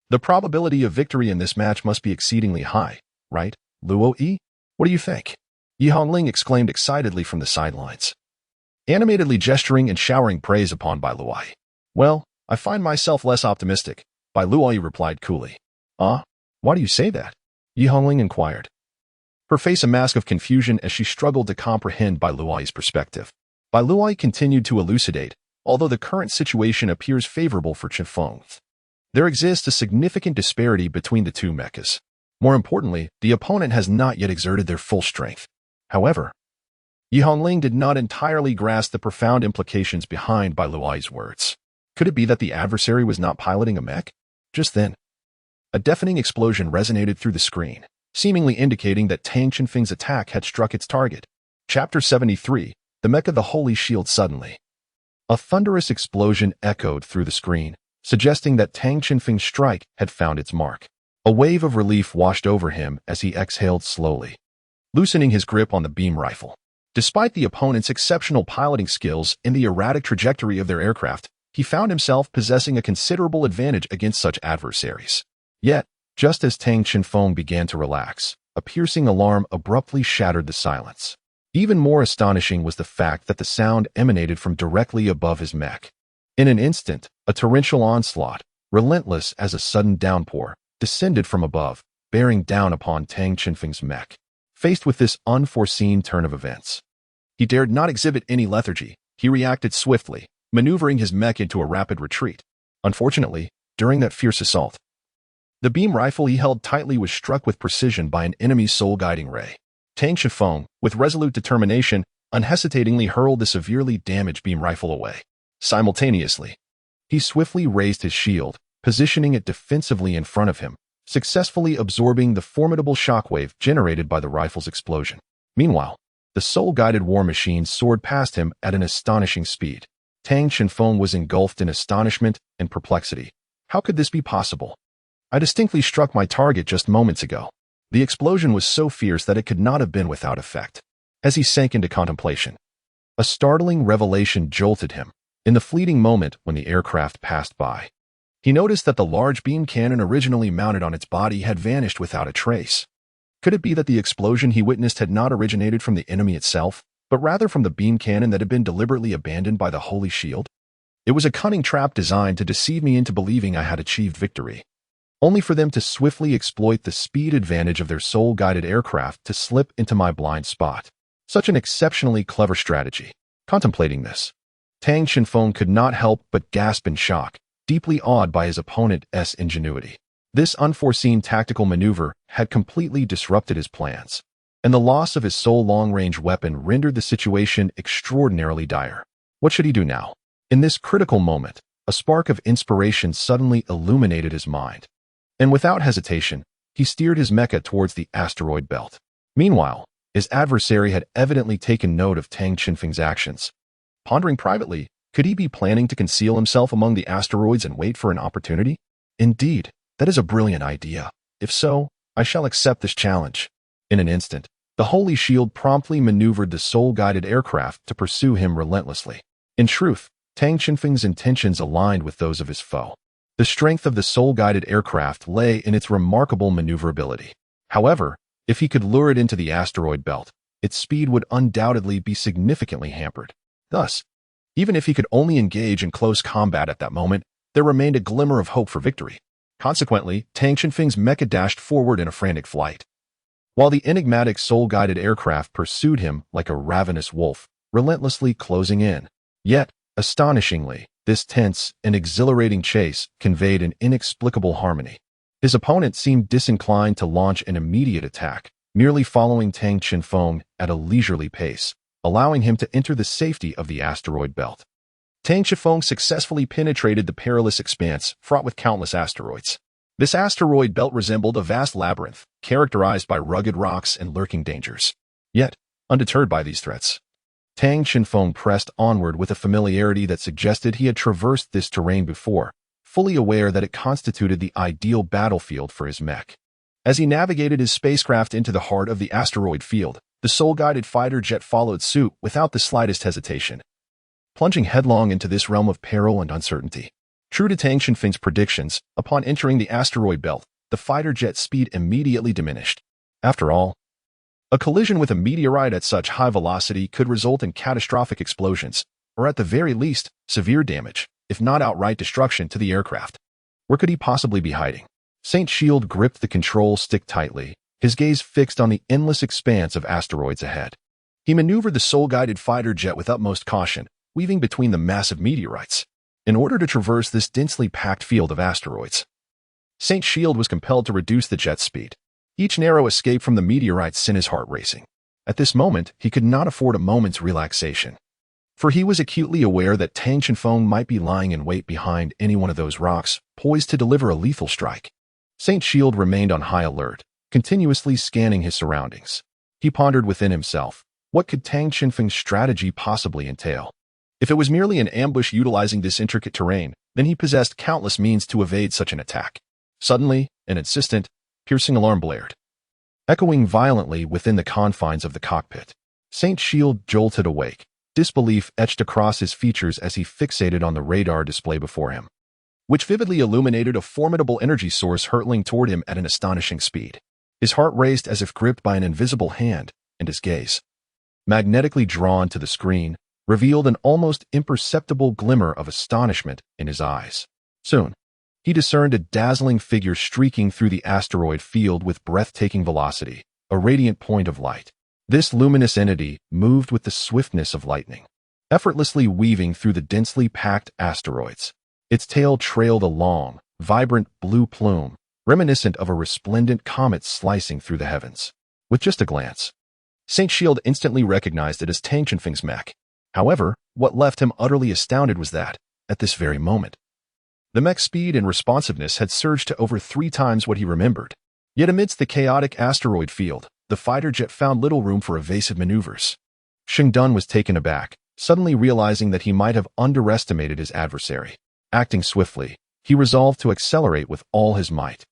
the probability of victory in this match must be exceedingly high, right, Luo? What do you think? Yi Hongling exclaimed excitedly from the sidelines, animatedly gesturing and showering praise upon Bai Luai. Well, I find myself less optimistic, Bai Luai replied coolly. Why do you say that? Yi Hongling inquired, her face a mask of confusion as she struggled to comprehend Bai Luai's perspective. Bai Luai continued to elucidate, although the current situation appears favorable for Chunfeng, there exists a significant disparity between the two mechas. More importantly, the opponent has not yet exerted their full strength. However, Yi Hongling did not entirely grasp the profound implications behind Bai Luai's words. Could it be that the adversary was not piloting a mech? Just then, a deafening explosion resonated through the screen, seemingly indicating that Tang Chunfeng's attack had struck its target. Chapter 73, The Mech of the Holy Shield. Suddenly, a thunderous explosion echoed through the screen, suggesting that Tang Chunfeng's strike had found its mark. A wave of relief washed over him as he exhaled slowly, loosening his grip on the beam rifle. Despite the opponent's exceptional piloting skills and the erratic trajectory of their aircraft, he found himself possessing a considerable advantage against such adversaries. Yet, just as Tang Chunfeng began to relax, a piercing alarm abruptly shattered the silence. Even more astonishing was the fact that the sound emanated from directly above his mech. In an instant, a torrential onslaught, relentless as a sudden downpour, descended from above, bearing down upon Tang Chunfeng's mech. Faced with this unforeseen turn of events, he dared not exhibit any lethargy. He reacted swiftly, maneuvering his mech into a rapid retreat. Unfortunately, during that fierce assault, the beam rifle he held tightly was struck with precision by an enemy's soul-guiding ray. Tang Chunfeng, with resolute determination, unhesitatingly hurled the severely damaged beam rifle away. Simultaneously, he swiftly raised his shield, positioning it defensively in front of him, successfully absorbing the formidable shockwave generated by the rifle's explosion. Meanwhile, the soul-guided war machine soared past him at an astonishing speed. Tang Chunfeng was engulfed in astonishment and perplexity. How could this be possible? I distinctly struck my target just moments ago. The explosion was so fierce that it could not have been without effect. As he sank into contemplation, a startling revelation jolted him. In the fleeting moment when the aircraft passed by, he noticed that the large beam cannon originally mounted on its body had vanished without a trace. Could it be that the explosion he witnessed had not originated from the enemy itself, but rather from the beam cannon that had been deliberately abandoned by the Holy Shield? It was a cunning trap designed to deceive me into believing I had achieved victory, only for them to swiftly exploit the speed advantage of their soul-guided aircraft to slip into my blind spot. Such an exceptionally clever strategy. Contemplating this, Tang Chunfeng could not help but gasp in shock, deeply awed by his opponent's ingenuity. This unforeseen tactical maneuver had completely disrupted his plans, and the loss of his sole long-range weapon rendered the situation extraordinarily dire. What should he do now? In this critical moment, a spark of inspiration suddenly illuminated his mind, and without hesitation, he steered his mecha towards the asteroid belt. Meanwhile, his adversary had evidently taken note of Tang Qinfeng's actions. Pondering privately, could he be planning to conceal himself among the asteroids and wait for an opportunity? Indeed, that is a brilliant idea. If so, I shall accept this challenge. In an instant, the Holy Shield promptly maneuvered the soul-guided aircraft to pursue him relentlessly. In truth, Tang Qinfeng's intentions aligned with those of his foe. The strength of the soul-guided aircraft lay in its remarkable maneuverability. However, if he could lure it into the asteroid belt, its speed would undoubtedly be significantly hampered. Thus, even if he could only engage in close combat at that moment, there remained a glimmer of hope for victory. Consequently, Tang Qinfeng's mecha dashed forward in a frantic flight, while the enigmatic soul-guided aircraft pursued him like a ravenous wolf, relentlessly closing in. Yet, astonishingly, this tense and exhilarating chase conveyed an inexplicable harmony. His opponent seemed disinclined to launch an immediate attack, merely following Tang Qinfeng at a leisurely pace, allowing him to enter the safety of the asteroid belt. Tang Qinfeng successfully penetrated the perilous expanse fraught with countless asteroids. This asteroid belt resembled a vast labyrinth, characterized by rugged rocks and lurking dangers. Yet, undeterred by these threats, Tang Qinfeng pressed onward with a familiarity that suggested he had traversed this terrain before, fully aware that it constituted the ideal battlefield for his mech. As he navigated his spacecraft into the heart of the asteroid field, the soul-guided fighter jet followed suit without the slightest hesitation, plunging headlong into this realm of peril and uncertainty. True to Tang Qinfeng's predictions, upon entering the asteroid belt, the fighter jet's speed immediately diminished. After all, a collision with a meteorite at such high velocity could result in catastrophic explosions, or at the very least, severe damage, if not outright destruction to the aircraft. Where could he possibly be hiding? Saint Shield gripped the control stick tightly, his gaze fixed on the endless expanse of asteroids ahead. He maneuvered the soul-guided fighter jet with utmost caution, weaving between the massive meteorites. In order to traverse this densely packed field of asteroids, Saint Shield was compelled to reduce the jet's speed. Each narrow escape from the meteorites sent his heart racing. At this moment, he could not afford a moment's relaxation, for he was acutely aware that Tang Qinfeng might be lying in wait behind any one of those rocks, poised to deliver a lethal strike. Saint Shield remained on high alert, continuously scanning his surroundings. He pondered within himself, what could Tang Qinfeng's strategy possibly entail? If it was merely an ambush utilizing this intricate terrain, then he possessed countless means to evade such an attack. Suddenly, an insistent, piercing alarm blared, echoing violently within the confines of the cockpit. Saint Shield jolted awake, disbelief etched across his features as he fixated on the radar display before him, which vividly illuminated a formidable energy source hurtling toward him at an astonishing speed. His heart raced as if gripped by an invisible hand, and his gaze, magnetically drawn to the screen, revealed an almost imperceptible glimmer of astonishment in his eyes. Soon, he discerned a dazzling figure streaking through the asteroid field with breathtaking velocity, a radiant point of light. This luminous entity moved with the swiftness of lightning, effortlessly weaving through the densely packed asteroids. Its tail trailed a long, vibrant blue plume, reminiscent of a resplendent comet slicing through the heavens. With just a glance, Saint Shield instantly recognized it as Tang Qinfeng's mech. However, what left him utterly astounded was that, at this very moment, the mech's speed and responsiveness had surged to over 3 times what he remembered. Yet amidst the chaotic asteroid field, the fighter jet found little room for evasive maneuvers. Shengdun was taken aback, suddenly realizing that he might have underestimated his adversary. Acting swiftly, he resolved to accelerate with all his might,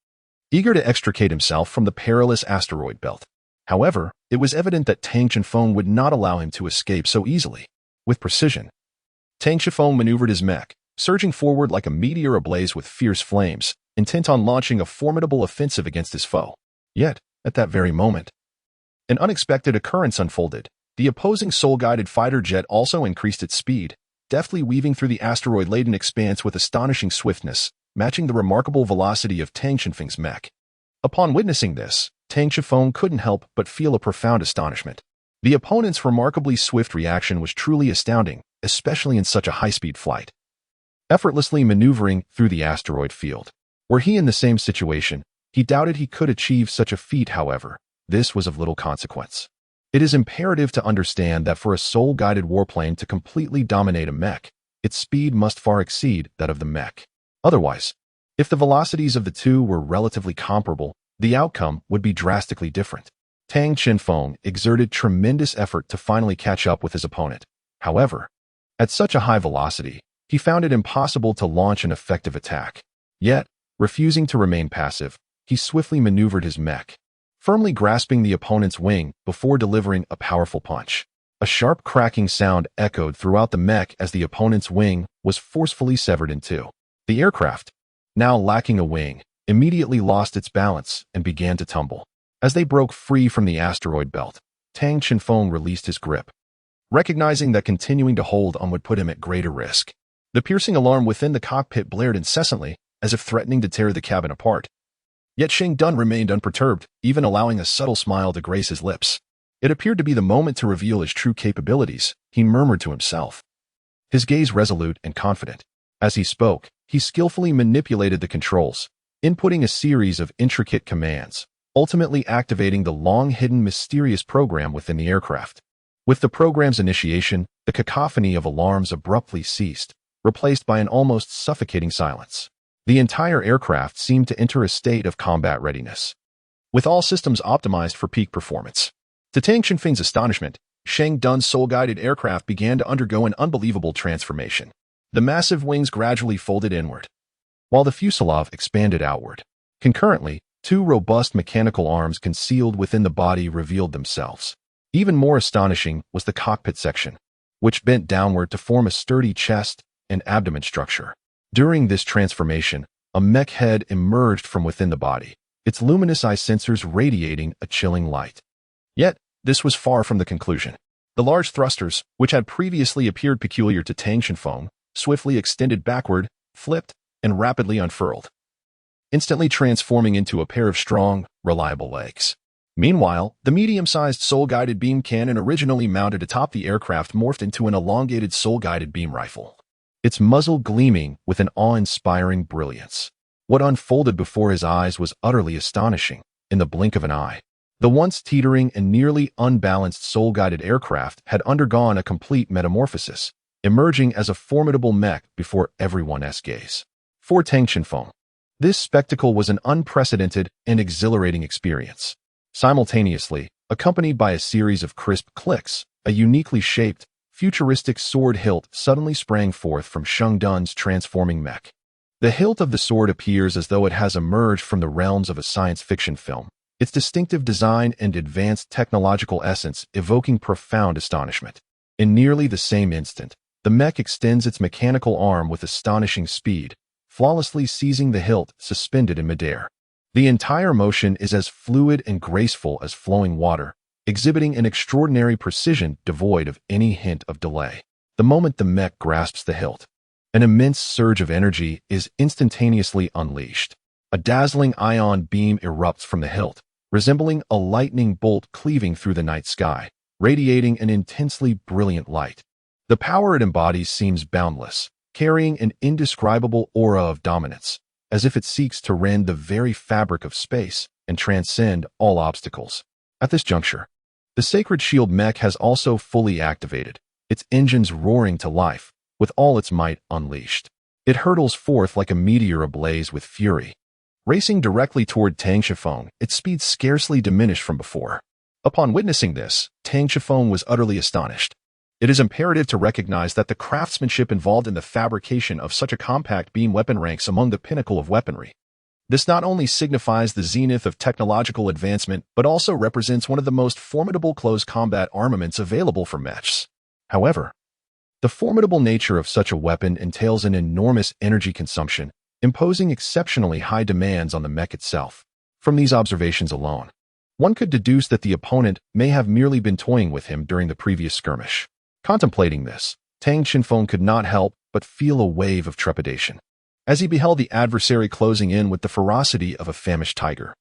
eager to extricate himself from the perilous asteroid belt. However, it was evident that Tang Qinfeng would not allow him to escape so easily. With precision, Tang Qinfeng maneuvered his mech, surging forward like a meteor ablaze with fierce flames, intent on launching a formidable offensive against his foe. Yet, at that very moment, an unexpected occurrence unfolded. The opposing soul-guided fighter jet also increased its speed, deftly weaving through the asteroid-laden expanse with astonishing swiftness, matching the remarkable velocity of Tang Qinfeng's mech. Upon witnessing this, Tang Qinfeng couldn't help but feel a profound astonishment. The opponent's remarkably swift reaction was truly astounding, especially in such a high-speed flight. Effortlessly maneuvering through the asteroid field, Were he in the same situation, he doubted he could achieve such a feat. However, this was of little consequence. It is imperative to understand that for a soul-guided warplane to completely dominate a mech, its speed must far exceed that of the mech. Otherwise, if the velocities of the two were relatively comparable, the outcome would be drastically different. Tang Qinfeng exerted tremendous effort to finally catch up with his opponent. However, at such a high velocity, he found it impossible to launch an effective attack. Yet, refusing to remain passive, he swiftly maneuvered his mech, firmly grasping the opponent's wing before delivering a powerful punch. A sharp cracking sound echoed throughout the mech as the opponent's wing was forcefully severed in two. The aircraft, now lacking a wing, immediately lost its balance and began to tumble. As they broke free from the asteroid belt, Tang Qinfeng released his grip, recognizing that continuing to hold on would put him at greater risk. The piercing alarm within the cockpit blared incessantly, as if threatening to tear the cabin apart. Yet Shang Dun remained unperturbed, even allowing a subtle smile to grace his lips. It appeared to be the moment to reveal his true capabilities, he murmured to himself. His gaze resolute and confident. As he spoke, he skillfully manipulated the controls, inputting a series of intricate commands, ultimately activating the long-hidden mysterious program within the aircraft. With the program's initiation, the cacophony of alarms abruptly ceased, replaced by an almost suffocating silence. The entire aircraft seemed to enter a state of combat readiness, with all systems optimized for peak performance. To Tang Qinfeng's astonishment, Shang Dun's soul-guided aircraft began to undergo an unbelievable transformation. The massive wings gradually folded inward, while the fuselage expanded outward. Concurrently, two robust mechanical arms concealed within the body revealed themselves. Even more astonishing was the cockpit section, which bent downward to form a sturdy chest and abdomen structure. During this transformation, a mech head emerged from within the body, its luminous eye sensors radiating a chilling light. Yet, this was far from the conclusion. The large thrusters, which had previously appeared peculiar to Tang Qinfeng, swiftly extended backward, flipped, and rapidly unfurled, instantly transforming into a pair of strong, reliable legs. Meanwhile, the medium-sized soul-guided beam cannon originally mounted atop the aircraft morphed into an elongated soul-guided beam rifle, its muzzle gleaming with an awe-inspiring brilliance. What unfolded before his eyes was utterly astonishing. In the blink of an eye, the once teetering and nearly unbalanced soul-guided aircraft had undergone a complete metamorphosis, emerging as a formidable mech before everyone's gaze. For Tang Qinfeng, this spectacle was an unprecedented and exhilarating experience. Simultaneously, accompanied by a series of crisp clicks, a uniquely shaped, futuristic sword hilt suddenly sprang forth from Shang Dun's transforming mech. The hilt of the sword appears as though it has emerged from the realms of a science fiction film, its distinctive design and advanced technological essence evoking profound astonishment. In nearly the same instant, the mech extends its mechanical arm with astonishing speed, flawlessly seizing the hilt suspended in midair. The entire motion is as fluid and graceful as flowing water, exhibiting an extraordinary precision devoid of any hint of delay. The moment the mech grasps the hilt, an immense surge of energy is instantaneously unleashed. A dazzling ion beam erupts from the hilt, resembling a lightning bolt cleaving through the night sky, radiating an intensely brilliant light. The power it embodies seems boundless, carrying an indescribable aura of dominance, as if it seeks to rend the very fabric of space and transcend all obstacles. At this juncture, the Sacred Shield mech has also fully activated, its engines roaring to life, with all its might unleashed. It hurtles forth like a meteor ablaze with fury. Racing directly toward Tang Qinfeng, its speed scarcely diminished from before. Upon witnessing this, Tang Qinfeng was utterly astonished. It is imperative to recognize that the craftsmanship involved in the fabrication of such a compact beam weapon ranks among the pinnacle of weaponry. This not only signifies the zenith of technological advancement, but also represents one of the most formidable close combat armaments available for mechs. However, the formidable nature of such a weapon entails an enormous energy consumption, imposing exceptionally high demands on the mech itself. From these observations alone, one could deduce that the opponent may have merely been toying with him during the previous skirmish. Contemplating this, Tang Qinfeng could not help but feel a wave of trepidation as he beheld the adversary closing in with the ferocity of a famished tiger.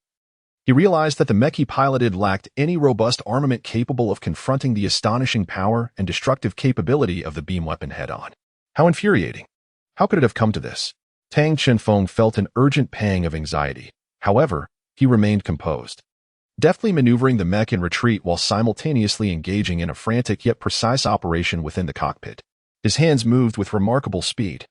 He realized that the mech he piloted lacked any robust armament capable of confronting the astonishing power and destructive capability of the beam weapon head-on. How infuriating! How could it have come to this? Tang Chenfeng felt an urgent pang of anxiety. However, he remained composed, deftly maneuvering the mech in retreat while simultaneously engaging in a frantic yet precise operation within the cockpit. His hands moved with remarkable speed,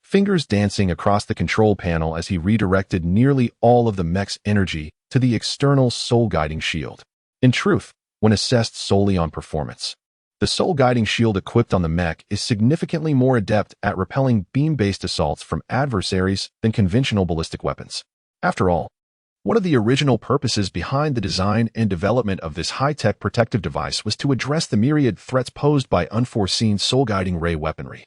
fingers dancing across the control panel as he redirected nearly all of the mech's energy to the external soul-guiding shield. In truth, when assessed solely on performance, the soul-guiding shield equipped on the mech is significantly more adept at repelling beam-based assaults from adversaries than conventional ballistic weapons. After all, one of the original purposes behind the design and development of this high-tech protective device was to address the myriad threats posed by unforeseen soul-guiding ray weaponry.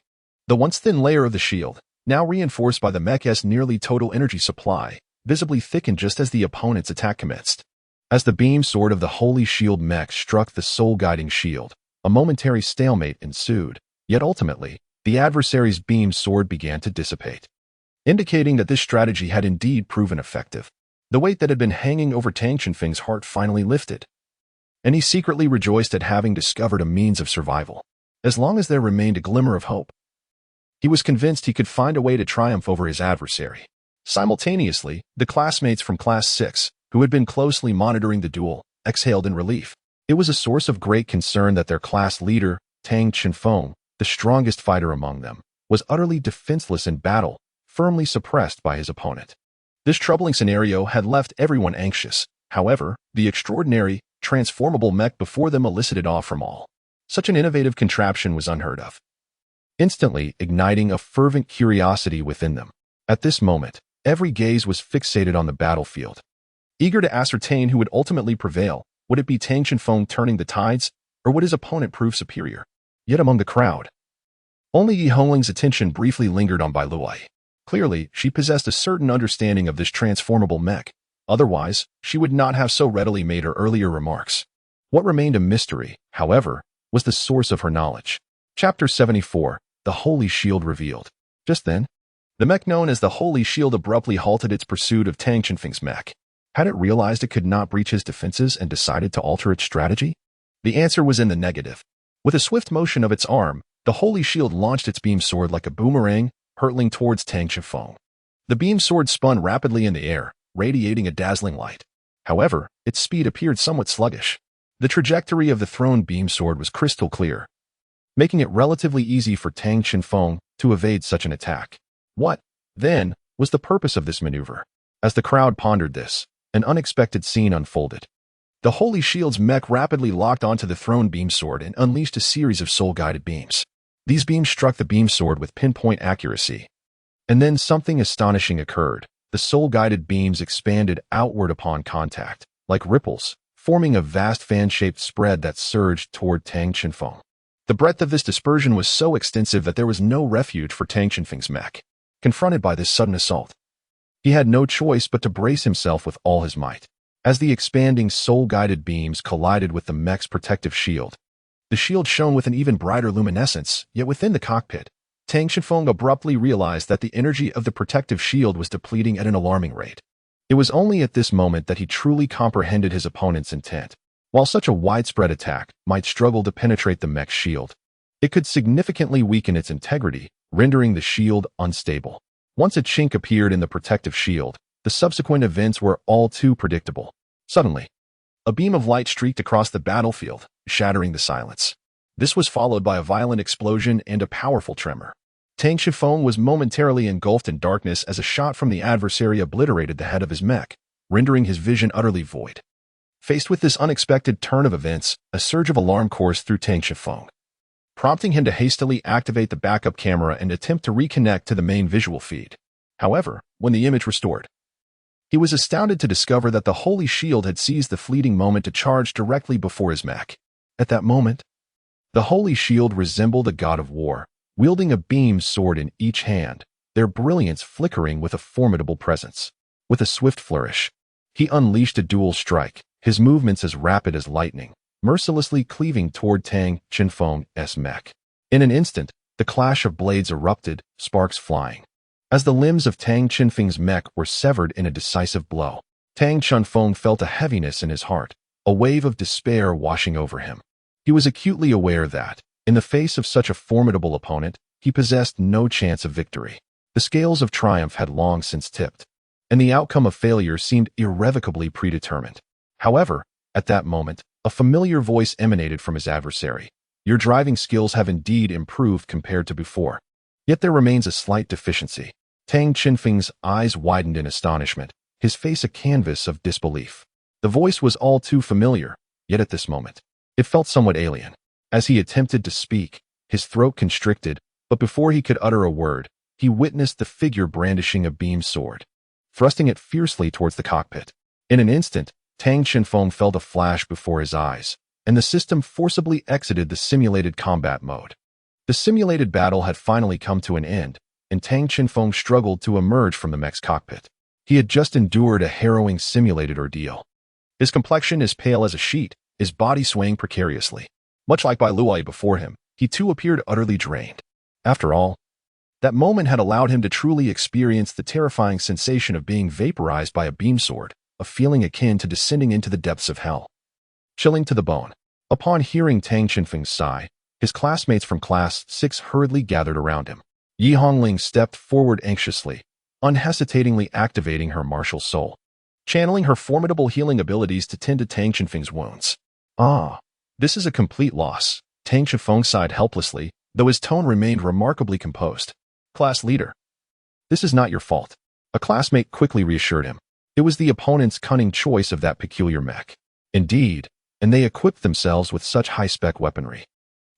The once thin layer of the shield, now reinforced by the mech's nearly total energy supply, visibly thickened just as the opponent's attack commenced. As the beam sword of the Holy Shield mech struck the soul-guiding shield, a momentary stalemate ensued, yet ultimately, the adversary's beam sword began to dissipate, indicating that this strategy had indeed proven effective. The weight that had been hanging over Tang Chenfeng's heart finally lifted, and he secretly rejoiced at having discovered a means of survival. As long as there remained a glimmer of hope, he was convinced he could find a way to triumph over his adversary. Simultaneously, the classmates from Class 6, who had been closely monitoring the duel, exhaled in relief. It was a source of great concern that their class leader, Tang Chenfeng, the strongest fighter among them, was utterly defenseless in battle, firmly suppressed by his opponent. This troubling scenario had left everyone anxious. However, the extraordinary, transformable mech before them elicited awe from all. Such an innovative contraption was unheard of, instantly igniting a fervent curiosity within them. At this moment, every gaze was fixated on the battlefield, eager to ascertain who would ultimately prevail. Would it be Tang Chenfeng turning the tides, or would his opponent prove superior? Yet among the crowd, only Yi Hongling's attention briefly lingered on Bai Luai. Clearly, she possessed a certain understanding of this transformable mech. Otherwise, she would not have so readily made her earlier remarks. What remained a mystery, however, was the source of her knowledge. Chapter 74, The Holy Shield Revealed. Just then, the mech known as the Holy Shield abruptly halted its pursuit of Tang Chenfeng's mech. Had it realized it could not breach his defenses and decided to alter its strategy? The answer was in the negative. With a swift motion of its arm, the Holy Shield launched its beam sword like a boomerang, hurtling towards Tang Chenfeng. The beam sword spun rapidly in the air, radiating a dazzling light. However, its speed appeared somewhat sluggish. The trajectory of the thrown beam sword was crystal clear, making it relatively easy for Tang Chenfeng to evade such an attack. What, then, was the purpose of this maneuver? As the crowd pondered this, an unexpected scene unfolded. The Holy Shield's mech rapidly locked onto the thrown beam sword and unleashed a series of soul-guided beams. These beams struck the beam sword with pinpoint accuracy. And then something astonishing occurred. The soul-guided beams expanded outward upon contact, like ripples, forming a vast fan-shaped spread that surged toward Tang Chenfeng. The breadth of this dispersion was so extensive that there was no refuge for Tang Chenfeng's mech. Confronted by this sudden assault, he had no choice but to brace himself with all his might. As the expanding soul-guided beams collided with the mech's protective shield, the shield shone with an even brighter luminescence, yet within the cockpit, Tang Chenfeng abruptly realized that the energy of the protective shield was depleting at an alarming rate. It was only at this moment that he truly comprehended his opponent's intent. While such a widespread attack might struggle to penetrate the mech's shield, it could significantly weaken its integrity, rendering the shield unstable. Once a chink appeared in the protective shield, the subsequent events were all too predictable. Suddenly, a beam of light streaked across the battlefield, shattering the silence. This was followed by a violent explosion and a powerful tremor. Tang Chenfeng was momentarily engulfed in darkness as a shot from the adversary obliterated the head of his mech, rendering his vision utterly void. Faced with this unexpected turn of events, a surge of alarm coursed through Tang Chenfeng, prompting him to hastily activate the backup camera and attempt to reconnect to the main visual feed. However, when the image restored, he was astounded to discover that the Holy Shield had seized the fleeting moment to charge directly before his mech. At that moment, the Holy Shield resembled a god of war, wielding a beam sword in each hand, their brilliance flickering with a formidable presence. With a swift flourish, he unleashed a dual strike, his movements as rapid as lightning, mercilessly cleaving toward Tang Chenfeng's mech. In an instant, the clash of blades erupted, sparks flying. As the limbs of Tang Chenfeng's mech were severed in a decisive blow, Tang Chenfeng felt a heaviness in his heart, a wave of despair washing over him. He was acutely aware that, in the face of such a formidable opponent, he possessed no chance of victory. The scales of triumph had long since tipped, and the outcome of failure seemed irrevocably predetermined. However, at that moment, a familiar voice emanated from his adversary. Your driving skills have indeed improved compared to before. Yet there remains a slight deficiency. Tang Qinfeng's eyes widened in astonishment, his face a canvas of disbelief. The voice was all too familiar, yet at this moment, it felt somewhat alien. As he attempted to speak, his throat constricted, but before he could utter a word, he witnessed the figure brandishing a beam sword, thrusting it fiercely towards the cockpit. In an instant, Tang Qinfeng felt a flash before his eyes, and the system forcibly exited the simulated combat mode. The simulated battle had finally come to an end, and Tang Qinfeng struggled to emerge from the mech's cockpit. He had just endured a harrowing simulated ordeal. His complexion as pale as a sheet, his body swaying precariously. Much like Bai Luai before him, he too appeared utterly drained. After all, that moment had allowed him to truly experience the terrifying sensation of being vaporized by a beam sword, a feeling akin to descending into the depths of hell. Chilling to the bone. Upon hearing Tang Qinfeng's sigh, his classmates from Class 6 hurriedly gathered around him. Yi Hongling stepped forward anxiously, unhesitatingly activating her martial soul, channeling her formidable healing abilities to tend to Tang Qinfeng's wounds. This is a complete loss. Tang Qinfeng sighed helplessly, though his tone remained remarkably composed. Class leader. This is not your fault. A classmate quickly reassured him. It was the opponent's cunning choice of that peculiar mech. Indeed, and they equipped themselves with such high-spec weaponry.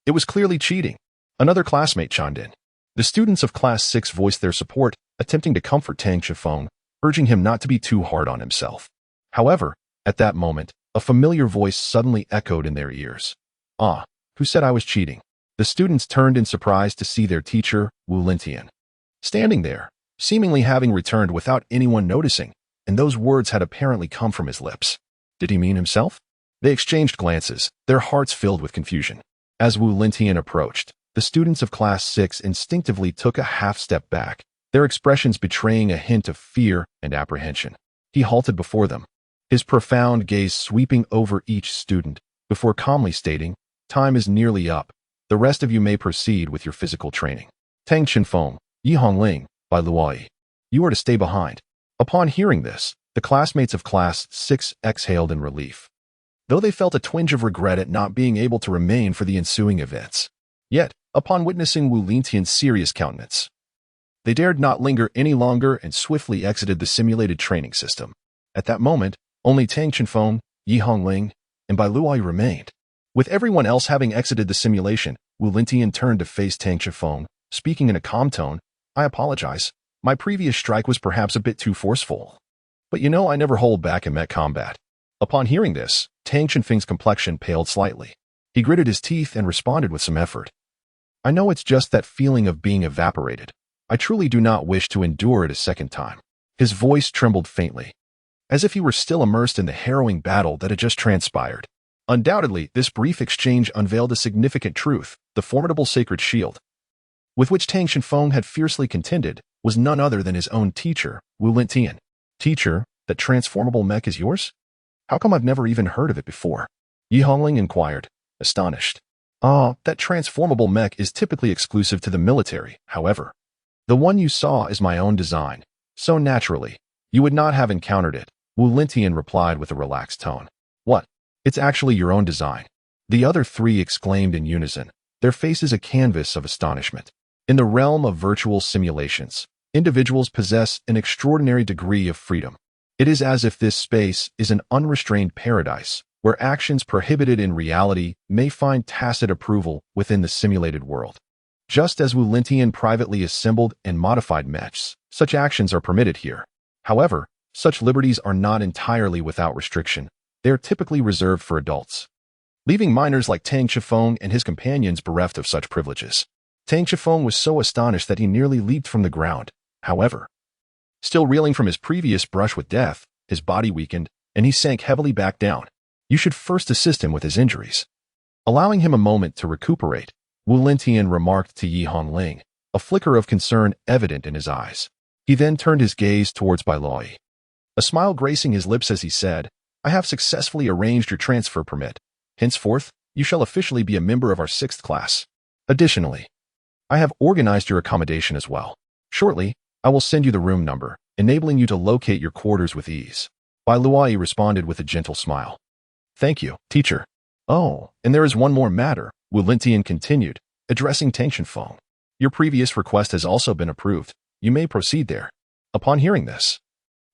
It was clearly cheating. Another classmate chimed in. The students of Class 6 voiced their support, attempting to comfort Tang Qinfeng, urging him not to be too hard on himself. However, at that moment, a familiar voice suddenly echoed in their ears. Who said I was cheating? The students turned in surprise to see their teacher, Wu Lintian, standing there, seemingly having returned without anyone noticing, and those words had apparently come from his lips. Did he mean himself? They exchanged glances, their hearts filled with confusion. As Wu Lintian approached, the students of Class 6 instinctively took a half-step back, their expressions betraying a hint of fear and apprehension. He halted before them, his profound gaze sweeping over each student, before calmly stating, "Time is nearly up. The rest of you may proceed with your physical training. Tang Qinfeng, Yi Hongling, Bai Luai, you are to stay behind." Upon hearing this, the classmates of Class 6 exhaled in relief, though they felt a twinge of regret at not being able to remain for the ensuing events. Yet, upon witnessing Wu Lintian's serious countenance, they dared not linger any longer and swiftly exited the simulated training system. At that moment, only Tang Qinfeng, Yi Hongling, and Bai Luai remained. With everyone else having exited the simulation, Wu Lintian turned to face Tang Qinfeng, speaking in a calm tone. "I apologize. My previous strike was perhaps a bit too forceful. But you know I never hold back in mech combat." Upon hearing this, Tang Qinfeng's complexion paled slightly. He gritted his teeth and responded with some effort. "I know it's just that feeling of being evaporated. I truly do not wish to endure it a second time." His voice trembled faintly, as if he were still immersed in the harrowing battle that had just transpired. Undoubtedly, this brief exchange unveiled a significant truth. The formidable sacred shield, with which Tang Qinfeng had fiercely contended, was none other than his own teacher, Wu Lintian. "Teacher, that transformable mech is yours? How come I've never even heard of it before?" Yi Hongling inquired, astonished. That transformable mech is typically exclusive to the military, however. The one you saw is my own design, so naturally, you would not have encountered it," Wu Lintian replied with a relaxed tone. "What? It's actually your own design?" The other three exclaimed in unison, their faces a canvas of astonishment. In the realm of virtual simulations, individuals possess an extraordinary degree of freedom. It is as if this space is an unrestrained paradise, where actions prohibited in reality may find tacit approval within the simulated world. Just as Wu Lintian privately assembled and modified mechs, such actions are permitted here. However, such liberties are not entirely without restriction. They are typically reserved for adults, leaving minors like Tang Qinfeng and his companions bereft of such privileges. Tang Qinfeng was so astonished that he nearly leaped from the ground. However, still reeling from his previous brush with death, his body weakened, and he sank heavily back down. "You should first assist him with his injuries." Allowing him a moment to recuperate, Wu Lintian remarked to Yi Hongling, a flicker of concern evident in his eyes. He then turned his gaze towards Bai Luai, a smile gracing his lips as he said, "I have successfully arranged your transfer permit. Henceforth, you shall officially be a member of our 6th class. Additionally, I have organized your accommodation as well. Shortly, I will send you the room number, enabling you to locate your quarters with ease. Bai Luai responded with a gentle smile. Thank you, teacher. Oh, and there is one more matter, Wu Lintian continued, addressing Tang Chenfeng. Your previous request has also been approved. You may proceed there. Upon hearing this,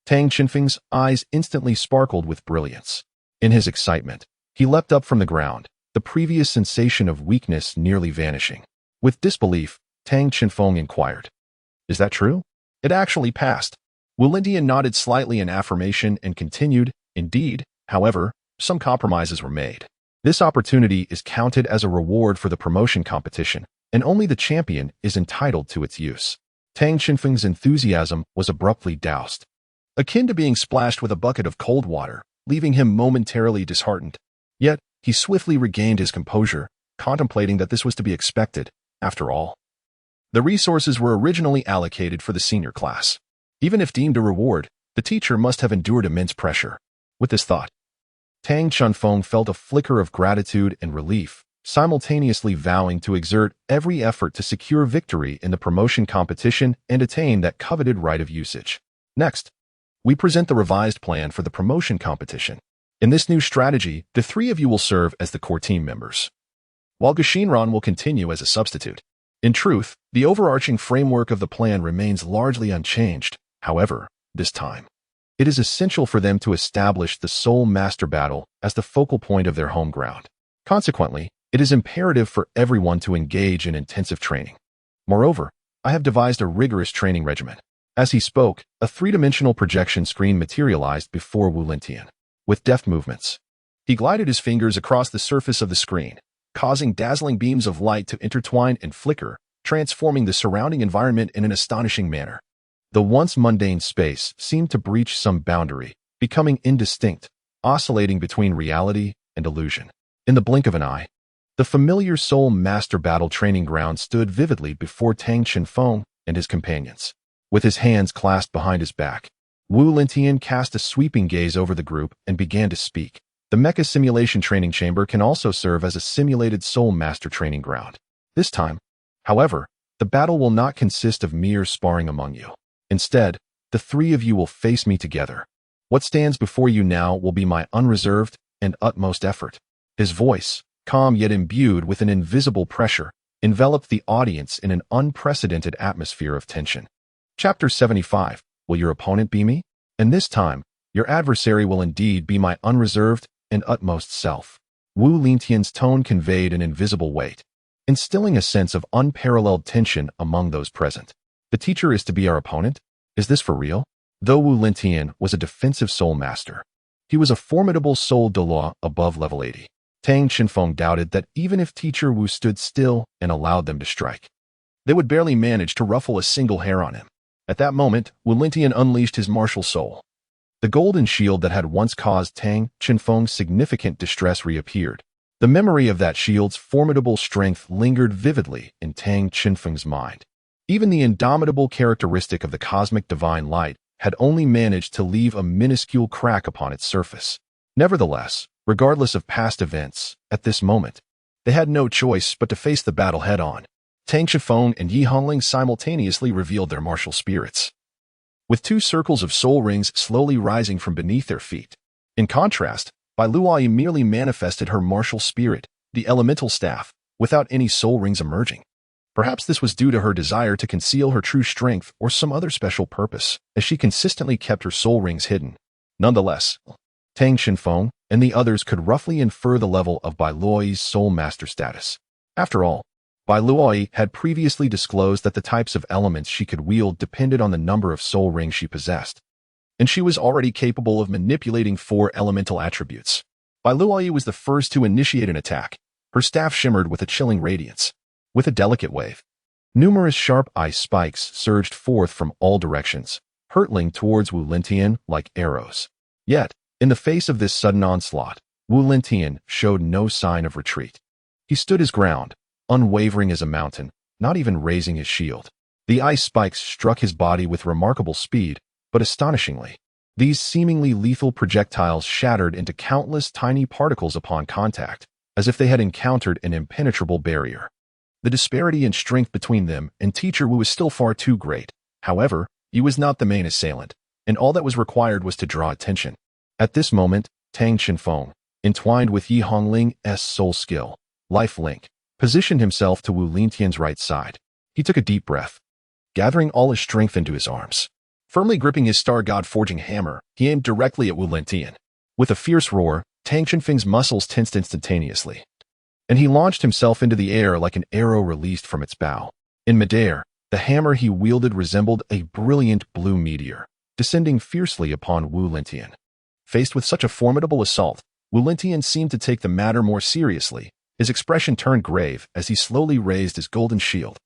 Tang Chenfeng's eyes instantly sparkled with brilliance. In his excitement, he leapt up from the ground, the previous sensation of weakness nearly vanishing. With disbelief, Tang Chenfeng inquired, Is that true? It actually passed. Wu Lintian nodded slightly in affirmation and continued, Indeed, however, some compromises were made. This opportunity is counted as a reward for the promotion competition, and only the champion is entitled to its use. Tang Chenfeng's enthusiasm was abruptly doused, akin to being splashed with a bucket of cold water, leaving him momentarily disheartened. Yet, he swiftly regained his composure, contemplating that this was to be expected. After all, the resources were originally allocated for the senior class. Even if deemed a reward, the teacher must have endured immense pressure. With this thought, Tang Chenfeng felt a flicker of gratitude and relief, simultaneously vowing to exert every effort to secure victory in the promotion competition and attain that coveted right of usage. Next, we present the revised plan for the promotion competition. In this new strategy, the three of you will serve as the core team members, while Gashinran will continue as a substitute. In truth, the overarching framework of the plan remains largely unchanged. However, this time, it is essential for them to establish the Soul Master Battle as the focal point of their home ground. Consequently, it is imperative for everyone to engage in intensive training. Moreover, I have devised a rigorous training regimen. As he spoke, a three-dimensional projection screen materialized before Wu Lintian. With deft movements, he glided his fingers across the surface of the screen, causing dazzling beams of light to intertwine and flicker, transforming the surrounding environment in an astonishing manner. The once mundane space seemed to breach some boundary, becoming indistinct, oscillating between reality and illusion. In the blink of an eye, the familiar Soul Master Battle training ground stood vividly before Tang Chenfeng and his companions. With his hands clasped behind his back, Wu Lintian cast a sweeping gaze over the group and began to speak. The Mecha Simulation Training Chamber can also serve as a simulated Soul Master training ground. This time, however, the battle will not consist of mere sparring among you. Instead, the three of you will face me together. What stands before you now will be my unreserved and utmost effort. His voice, calm yet imbued with an invisible pressure, enveloped the audience in an unprecedented atmosphere of tension. Chapter 75. Will your opponent be me? And this time, your adversary will indeed be my unreserved and utmost self. Wu Lintian's tone conveyed an invisible weight, instilling a sense of unparalleled tension among those present. The teacher is to be our opponent? Is this for real? Though Wu Lintian was a defensive soul master, he was a formidable soul Douluo above level 80. Tang Chenfeng doubted that even if teacher Wu stood still and allowed them to strike, they would barely manage to ruffle a single hair on him. At that moment, Wu Lintian unleashed his martial soul. The golden shield that had once caused Tang Chenfeng's significant distress reappeared. The memory of that shield's formidable strength lingered vividly in Tang Chenfeng's mind. Even the indomitable characteristic of the cosmic divine light had only managed to leave a minuscule crack upon its surface. Nevertheless, regardless of past events, at this moment, they had no choice but to face the battle head-on. Tang Chenfeng and Yi Hongling simultaneously revealed their martial spirits, with two circles of soul rings slowly rising from beneath their feet. In contrast, Bai Luai merely manifested her martial spirit, the elemental staff, without any soul rings emerging. Perhaps this was due to her desire to conceal her true strength or some other special purpose, as she consistently kept her soul rings hidden. Nonetheless, Tang Chenfeng and the others could roughly infer the level of Bai Luai's soul master status. After all, Bai Luai had previously disclosed that the types of elements she could wield depended on the number of soul rings she possessed, and she was already capable of manipulating 4 elemental attributes. Bai Luai was the first to initiate an attack. Her staff shimmered with a chilling radiance. With a delicate wave, numerous sharp ice spikes surged forth from all directions, hurtling towards Wu Lintian like arrows. Yet, in the face of this sudden onslaught, Wu Lintian showed no sign of retreat. He stood his ground, unwavering as a mountain, not even raising his shield. The ice spikes struck his body with remarkable speed, but astonishingly, these seemingly lethal projectiles shattered into countless tiny particles upon contact, as if they had encountered an impenetrable barrier. The disparity in strength between them and teacher Wu was still far too great. However, He was not the main assailant, and all that was required was to draw attention. At this moment, Tang Qinfeng, entwined with Yi Hongling's soul skill, life link, positioned himself to Wu Lintian's right side. He took a deep breath, gathering all his strength into his arms. Firmly gripping his Star God forging hammer, he aimed directly at Wu Lintian. With a fierce roar, Tang Qinfeng's muscles tensed instantaneously, and he launched himself into the air like an arrow released from its bow. In midair, the hammer he wielded resembled a brilliant blue meteor, descending fiercely upon Wu Lintian. Faced with such a formidable assault, Wu Lintian seemed to take the matter more seriously. His expression turned grave as he slowly raised his golden shield.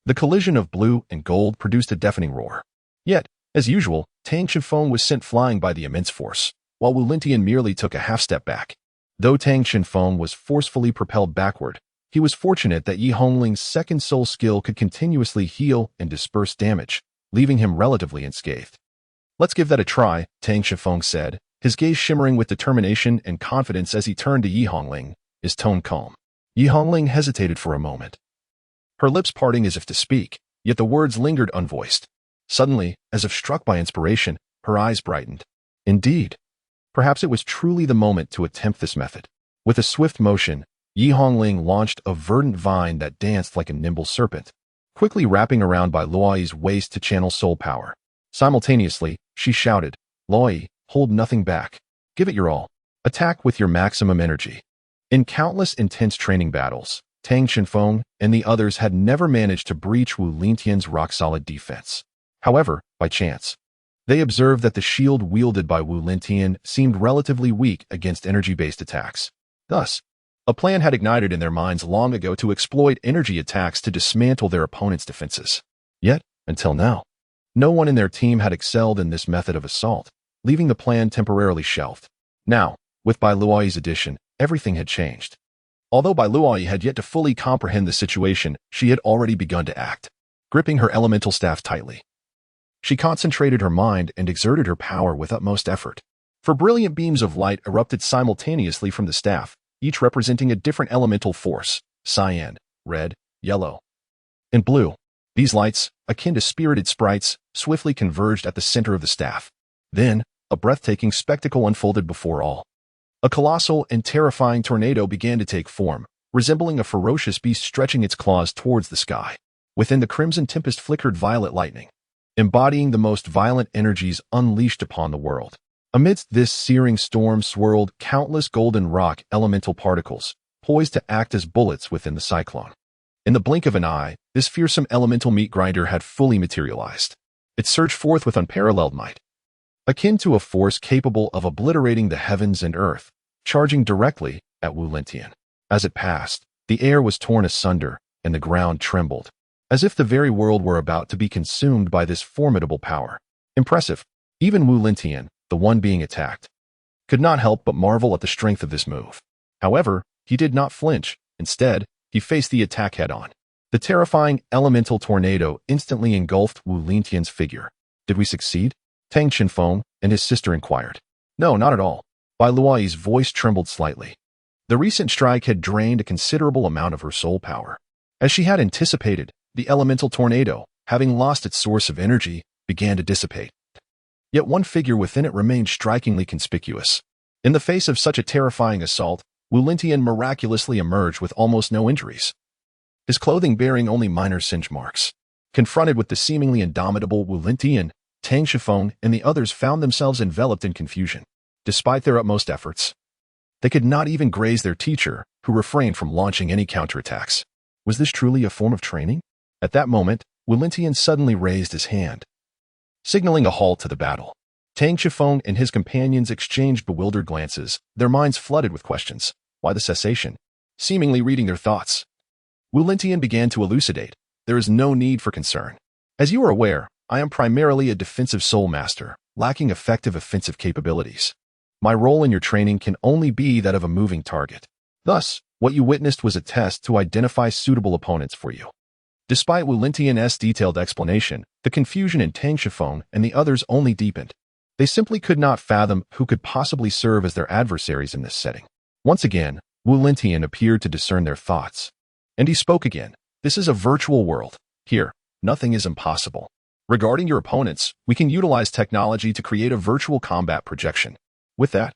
The collision of blue and gold produced a deafening roar. Yet, as usual, Tang Qinfeng was sent flying by the immense force, while Wu Lintian merely took a half-step back. Though Tang Qinfeng was forcefully propelled backward, he was fortunate that Yi Hongling's second soul skill could continuously heal and disperse damage, leaving him relatively unscathed. "Let's give that a try," Tang Qinfeng said, his gaze shimmering with determination and confidence as he turned to Yi Hongling, his tone calm. Yi Hongling hesitated for a moment, her lips parting as if to speak, yet the words lingered unvoiced. Suddenly, as if struck by inspiration, her eyes brightened. Indeed, perhaps it was truly the moment to attempt this method. With a swift motion, Yi Hongling launched a verdant vine that danced like a nimble serpent, quickly wrapping around by Luoyi's waist to channel soul power. Simultaneously, she shouted, "Luoyi, hold nothing back. Give it your all. Attack with your maximum energy." In countless intense training battles, Tang Qinfeng and the others had never managed to breach Wu Lintian's rock-solid defense. However, by chance, they observed that the shield wielded by Wu Lintian seemed relatively weak against energy-based attacks. Thus, a plan had ignited in their minds long ago to exploit energy attacks to dismantle their opponent's defenses. Yet, until now, no one in their team had excelled in this method of assault, leaving the plan temporarily shelved. Now, with Bai Luoyi's addition, everything had changed. Although Bai Luoyi had yet to fully comprehend the situation, she had already begun to act. Gripping her elemental staff tightly, she concentrated her mind and exerted her power with utmost effort. For brilliant beams of light erupted simultaneously from the staff, each representing a different elemental force: cyan, red, yellow, and blue. These lights, akin to spirited sprites, swiftly converged at the center of the staff. Then, a breathtaking spectacle unfolded before all. A colossal and terrifying tornado began to take form, resembling a ferocious beast stretching its claws towards the sky. Within the crimson tempest flickered violet lightning, embodying the most violent energies unleashed upon the world. Amidst this searing storm swirled countless golden rock elemental particles, poised to act as bullets within the cyclone. In the blink of an eye, this fearsome elemental meat grinder had fully materialized. It surged forth with unparalleled might, akin to a force capable of obliterating the heavens and earth, charging directly at Wu Lintian. As it passed, the air was torn asunder, and the ground trembled, as if the very world were about to be consumed by this formidable power. Impressive. Even Wu Lintian, the one being attacked, could not help but marvel at the strength of this move. However, he did not flinch. Instead, he faced the attack head-on. The terrifying elemental tornado instantly engulfed Wu Lintian's figure. "Did we succeed?" Tang Qinfeng and his sister inquired. "No, not at all." Bai Luoyi's voice trembled slightly. The recent strike had drained a considerable amount of her soul power. As she had anticipated, the elemental tornado, having lost its source of energy, began to dissipate. Yet one figure within it remained strikingly conspicuous. In the face of such a terrifying assault, Wu Lintian miraculously emerged with almost no injuries, his clothing bearing only minor singe marks. Confronted with the seemingly indomitable Wu Lintian, Tang Qinfeng and the others found themselves enveloped in confusion. Despite their utmost efforts, they could not even graze their teacher, who refrained from launching any counterattacks. Was this truly a form of training? At that moment, Wu Lintian suddenly raised his hand, signaling a halt to the battle. Tang Qinfeng and his companions exchanged bewildered glances, their minds flooded with questions. Why the cessation? Seemingly reading their thoughts, Wu Lintian began to elucidate. "There is no need for concern. As you are aware, I am primarily a defensive soul master, lacking effective offensive capabilities. My role in your training can only be that of a moving target. Thus, what you witnessed was a test to identify suitable opponents for you." Despite Wu Lintian's detailed explanation, the confusion in Tang Qinfeng and the others only deepened. They simply could not fathom who could possibly serve as their adversaries in this setting. Once again, Wu Lintian appeared to discern their thoughts. And he spoke again. "This is a virtual world. Here, nothing is impossible. Regarding your opponents, we can utilize technology to create a virtual combat projection. With that,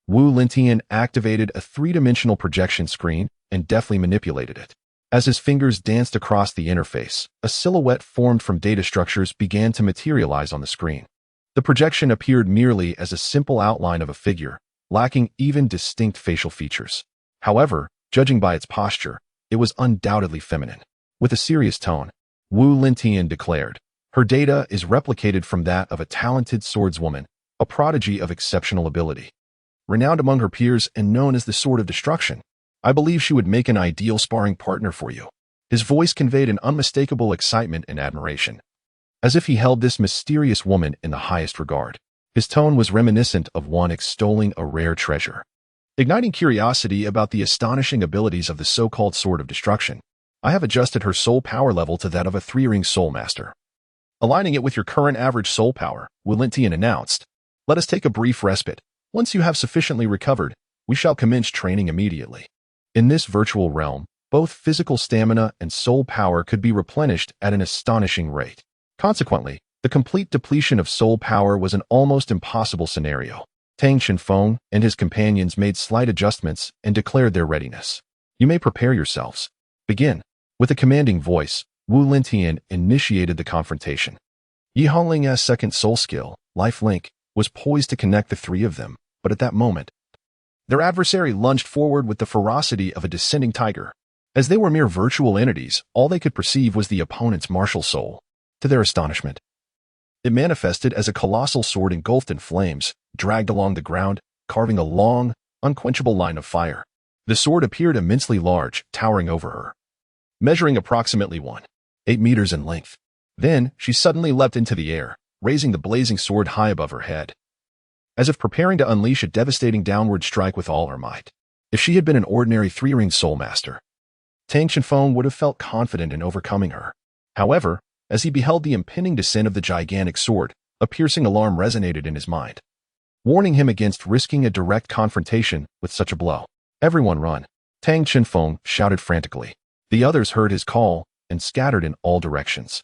Wu Lintian activated a three-dimensional projection screen and deftly manipulated it. As his fingers danced across the interface, a silhouette formed from data structures began to materialize on the screen. The projection appeared merely as a simple outline of a figure, lacking even distinct facial features. However, judging by its posture, it was undoubtedly feminine. With a serious tone, Wu Lintian declared, "Her data is replicated from that of a talented swordswoman, a prodigy of exceptional ability. Renowned among her peers and known as the Sword of Destruction, I believe she would make an ideal sparring partner for you." His voice conveyed an unmistakable excitement and admiration, as if he held this mysterious woman in the highest regard. His tone was reminiscent of one extolling a rare treasure. Igniting curiosity about the astonishing abilities of the so-called Sword of Destruction, I have adjusted her soul power level to that of a three-ring soul master. Aligning it with your current average soul power, Wu Lintian announced, "Let us take a brief respite. Once you have sufficiently recovered, we shall commence training immediately." In this virtual realm, both physical stamina and soul power could be replenished at an astonishing rate. Consequently, the complete depletion of soul power was an almost impossible scenario. Tang Shenfeng and his companions made slight adjustments and declared their readiness. "You may prepare yourselves. Begin." With a commanding voice, Wu Lintian initiated the confrontation. Yi Hongling's second soul skill, Life Link, was poised to connect the three of them, but at that moment, their adversary lunged forward with the ferocity of a descending tiger. As they were mere virtual entities, all they could perceive was the opponent's martial soul. To their astonishment, it manifested as a colossal sword engulfed in flames, dragged along the ground, carving a long, unquenchable line of fire. The sword appeared immensely large, towering over her, measuring approximately 1.8 meters in length. Then, she suddenly leapt into the air, raising the blazing sword high above her head, as if preparing to unleash a devastating downward strike with all her might. If she had been an ordinary three-ring soul master, Tang Shenfeng would have felt confident in overcoming her. However, as he beheld the impending descent of the gigantic sword, a piercing alarm resonated in his mind, warning him against risking a direct confrontation with such a blow. "Everyone run!" Tang Shenfeng shouted frantically. The others heard his call and scattered in all directions.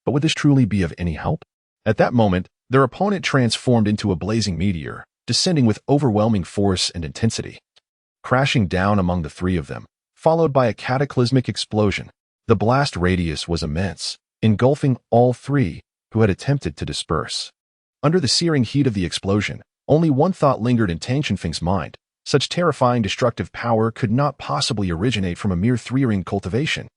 But would this truly be of any help? At that moment, their opponent transformed into a blazing meteor, descending with overwhelming force and intensity, crashing down among the three of them, followed by a cataclysmic explosion. The blast radius was immense, engulfing all three who had attempted to disperse. Under the searing heat of the explosion, only one thought lingered in Tang Shenfeng's mind. Such terrifying destructive power could not possibly originate from a mere three-ring cultivation.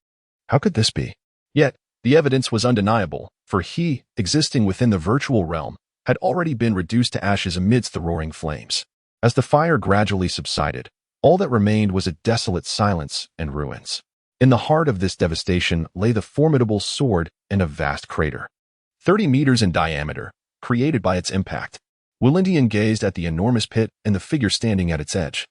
How could this be? Yet, the evidence was undeniable, for he, existing within the virtual realm, had already been reduced to ashes amidst the roaring flames. As the fire gradually subsided, all that remained was a desolate silence and ruins. In the heart of this devastation lay the formidable sword in a vast crater, 30 meters in diameter, created by its impact. Wu Lintian gazed at the enormous pit and the figure standing at its edge,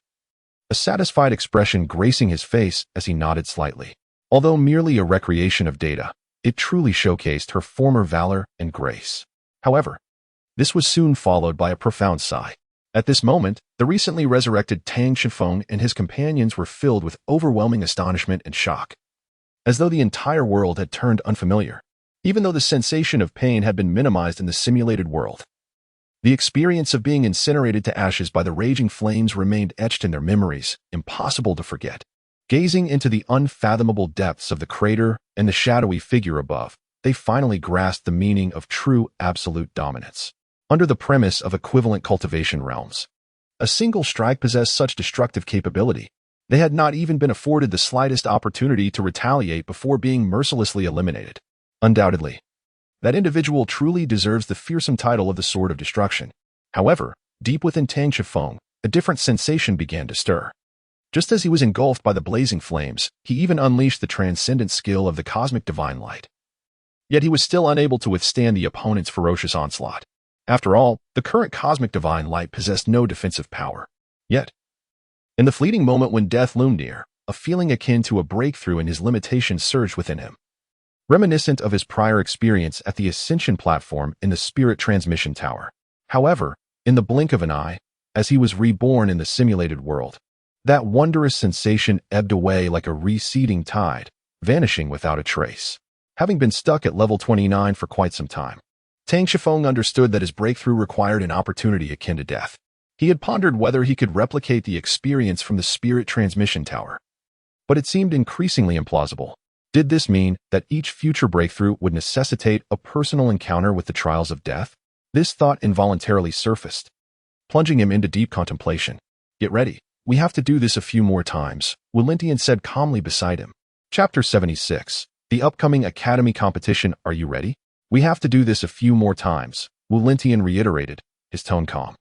a satisfied expression gracing his face as he nodded slightly. Although merely a recreation of data, it truly showcased her former valor and grace. However, this was soon followed by a profound sigh. At this moment, the recently resurrected Tang Shenfeng and his companions were filled with overwhelming astonishment and shock, as though the entire world had turned unfamiliar. Even though the sensation of pain had been minimized in the simulated world, the experience of being incinerated to ashes by the raging flames remained etched in their memories, impossible to forget. Gazing into the unfathomable depths of the crater and the shadowy figure above, they finally grasped the meaning of true absolute dominance. Under the premise of equivalent cultivation realms, a single strike possessed such destructive capability. They had not even been afforded the slightest opportunity to retaliate before being mercilessly eliminated. Undoubtedly, that individual truly deserves the fearsome title of the Sword of Destruction. However, deep within Tang Shenfeng, a different sensation began to stir. Just as he was engulfed by the blazing flames, he even unleashed the transcendent skill of the cosmic divine light. Yet he was still unable to withstand the opponent's ferocious onslaught. After all, the current cosmic divine light possessed no defensive power. Yet, in the fleeting moment when death loomed near, a feeling akin to a breakthrough in his limitations surged within him, reminiscent of his prior experience at the Ascension platform in the Spirit Transmission Tower. However, in the blink of an eye, as he was reborn in the simulated world, that wondrous sensation ebbed away like a receding tide, vanishing without a trace. having been stuck at level 29 for quite some time. Tang Shifeng understood that his breakthrough required an opportunity akin to death. He had pondered whether he could replicate the experience from the spirit transmission tower. But it seemed increasingly implausible. Did this mean that each future breakthrough would necessitate a personal encounter with the trials of death? This thought involuntarily surfaced, plunging him into deep contemplation. Get ready. We have to do this a few more times, Wulintian said calmly beside him. Chapter 76. The upcoming Academy competition. Are you ready? We have to do this a few more times, Wulintian reiterated, his tone calm.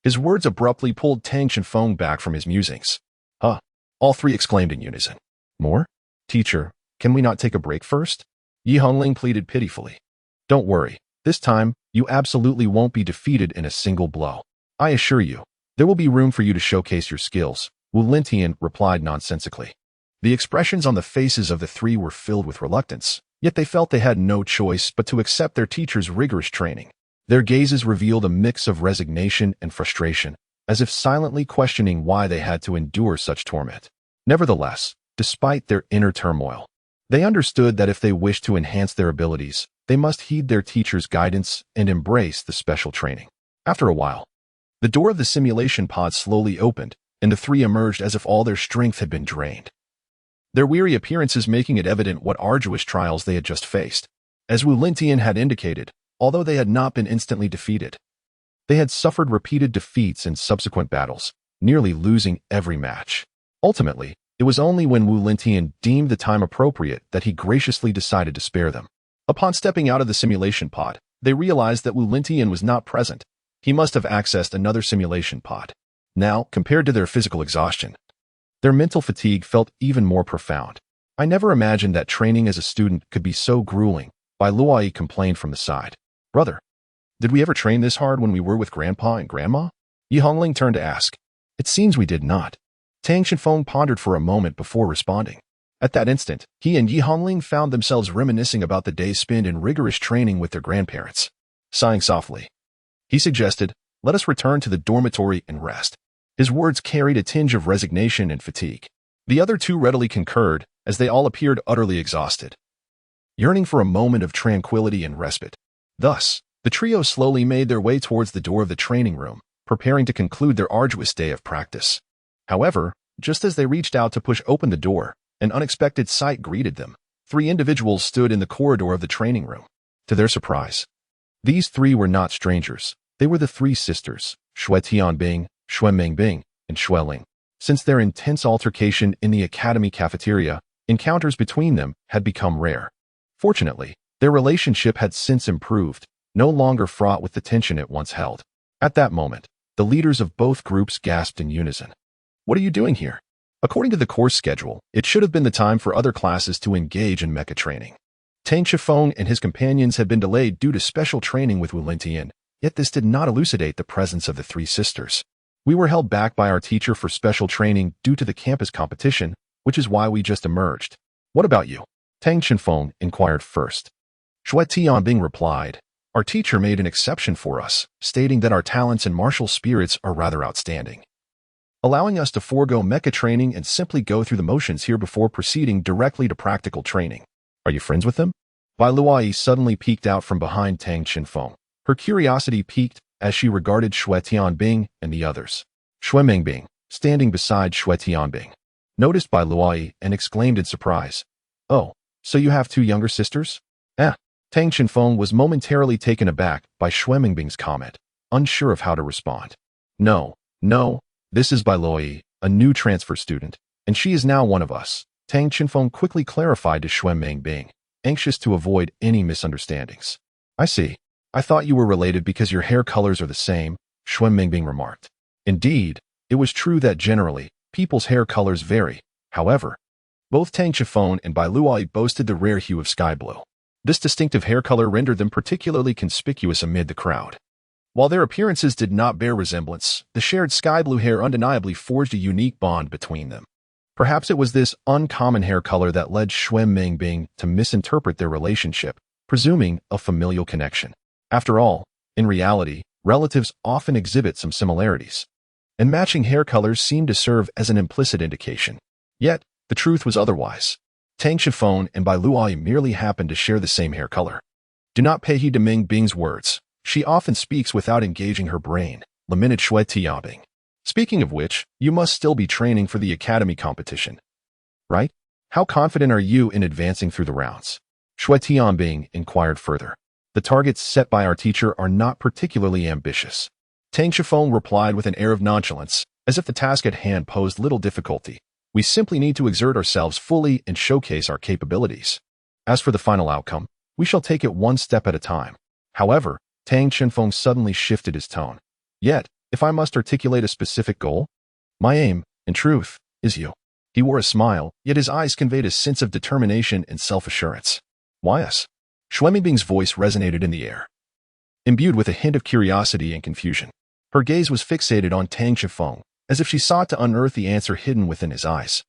His words abruptly pulled Tang Shifeng back from his musings. Huh? All three exclaimed in unison. More? Teacher, can we not take a break first? Yi Hongling pleaded pitifully. Don't worry. This time, you absolutely won't be defeated in a single blow. I assure you, there will be room for you to showcase your skills, Wulintian replied nonsensically. The expressions on the faces of the three were filled with reluctance, yet they felt they had no choice but to accept their teacher's rigorous training. Their gazes revealed a mix of resignation and frustration, as if silently questioning why they had to endure such torment. Nevertheless, despite their inner turmoil, they understood that if they wished to enhance their abilities, they must heed their teacher's guidance and embrace the special training. After a while, the door of the simulation pod slowly opened, and the three emerged as if all their strength had been drained. Their weary appearances making it evident what arduous trials they had just faced. As Wulintian had indicated, although they had not been instantly defeated, they had suffered repeated defeats in subsequent battles, nearly losing every match. Ultimately, it was only when Wulintian deemed the time appropriate that he graciously decided to spare them. Upon stepping out of the simulation pod, they realized that Wulintian was not present. He must have accessed another simulation pod. Now, compared to their physical exhaustion, their mental fatigue felt even more profound. I never imagined that training as a student could be so grueling, Bai Luai complained from the side. Brother, did we ever train this hard when we were with Grandpa and Grandma? Yi Hongling turned to ask. It seems we did not. Tang Shifeng pondered for a moment before responding. At that instant, he and Yi Hongling found themselves reminiscing about the days spent in rigorous training with their grandparents. Sighing softly, he suggested, let us return to the dormitory and rest. His words carried a tinge of resignation and fatigue. The other two readily concurred, as they all appeared utterly exhausted, yearning for a moment of tranquility and respite. Thus, the trio slowly made their way towards the door of the training room, preparing to conclude their arduous day of practice. However, just as they reached out to push open the door, an unexpected sight greeted them. Three individuals stood in the corridor of the training room. To their surprise, these three were not strangers. They were the three sisters, Xue Tianbing, Xue Mengbing, and Xue Ling. Since their intense altercation in the academy cafeteria, encounters between them had become rare. Fortunately, their relationship had since improved, no longer fraught with the tension it once held. At that moment, the leaders of both groups gasped in unison. What are you doing here? According to the course schedule, it should have been the time for other classes to engage in mecha training. Tang Shifeng and his companions had been delayed due to special training with Wulintian, yet this did not elucidate the presence of the three sisters. We were held back by our teacher for special training due to the campus competition, which is why we just emerged. What about you? Tang Shifeng inquired first. Xue Tianbing replied, our teacher made an exception for us, stating that our talents and martial spirits are rather outstanding, allowing us to forego mecha training and simply go through the motions here before proceeding directly to practical training. Are you friends with them? Bai Luai suddenly peeked out from behind Tang Shifeng. Her curiosity piqued as she regarded Xue Tianbing and the others. Xue Mengbing, standing beside Xue Tianbing, noticed Bai Luai and exclaimed in surprise. Oh, so you have two younger sisters? Tang Shifeng was momentarily taken aback by Xue Mengbing's comment, unsure of how to respond. No, this is Bai Luai, a new transfer student, and she is now one of us. Tang Shifeng quickly clarified to Xue Mengbing, anxious to avoid any misunderstandings. I see. I thought you were related because your hair colors are the same, Xue Mengbing remarked. Indeed, it was true that generally, people's hair colors vary. However, both Tang Shifeng and Bai Luai boasted the rare hue of sky blue. This distinctive hair color rendered them particularly conspicuous amid the crowd. While their appearances did not bear resemblance, the shared sky blue hair undeniably forged a unique bond between them. Perhaps it was this uncommon hair color that led Xue Mengbing to misinterpret their relationship, presuming a familial connection. After all, in reality, relatives often exhibit some similarities, and matching hair colors seemed to serve as an implicit indication. Yet, the truth was otherwise. Tang Shifeng and Bai Luai merely happen to share the same hair color. Do not pay heed to Ming Bing's words. She often speaks without engaging her brain, lamented Shui Tianbing. Speaking of which, you must still be training for the academy competition, right? How confident are you in advancing through the rounds? Shui Tianbing inquired further. The targets set by our teacher are not particularly ambitious. Tang Shifeng replied with an air of nonchalance, as if the task at hand posed little difficulty. We simply need to exert ourselves fully and showcase our capabilities. As for the final outcome, we shall take it one step at a time. However, Tang Shifeng suddenly shifted his tone. Yet, if I must articulate a specific goal, my aim, in truth, is you. He wore a smile, yet his eyes conveyed a sense of determination and self-assurance. Why us? Shui Mingbing's voice resonated in the air, imbued with a hint of curiosity and confusion. Her gaze was fixated on Tang Shifeng, as if she sought to unearth the answer hidden within his eyes.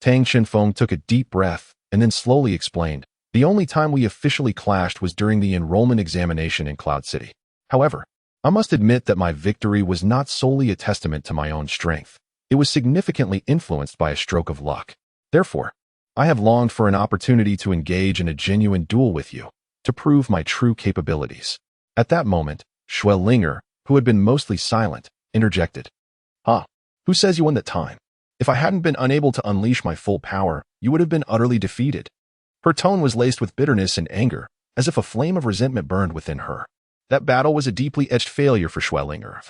Tang Shifeng took a deep breath and then slowly explained, the only time we officially clashed was during the enrollment examination in Cloud City. However, I must admit that my victory was not solely a testament to my own strength. It was significantly influenced by a stroke of luck. Therefore, I have longed for an opportunity to engage in a genuine duel with you, to prove my true capabilities. At that moment, Shui Linger, who had been mostly silent, interjected. Who says you won that time? If I hadn't been unable to unleash my full power, you would have been utterly defeated. Her tone was laced with bitterness and anger, as if a flame of resentment burned within her. That battle was a deeply etched failure for Shui Linger.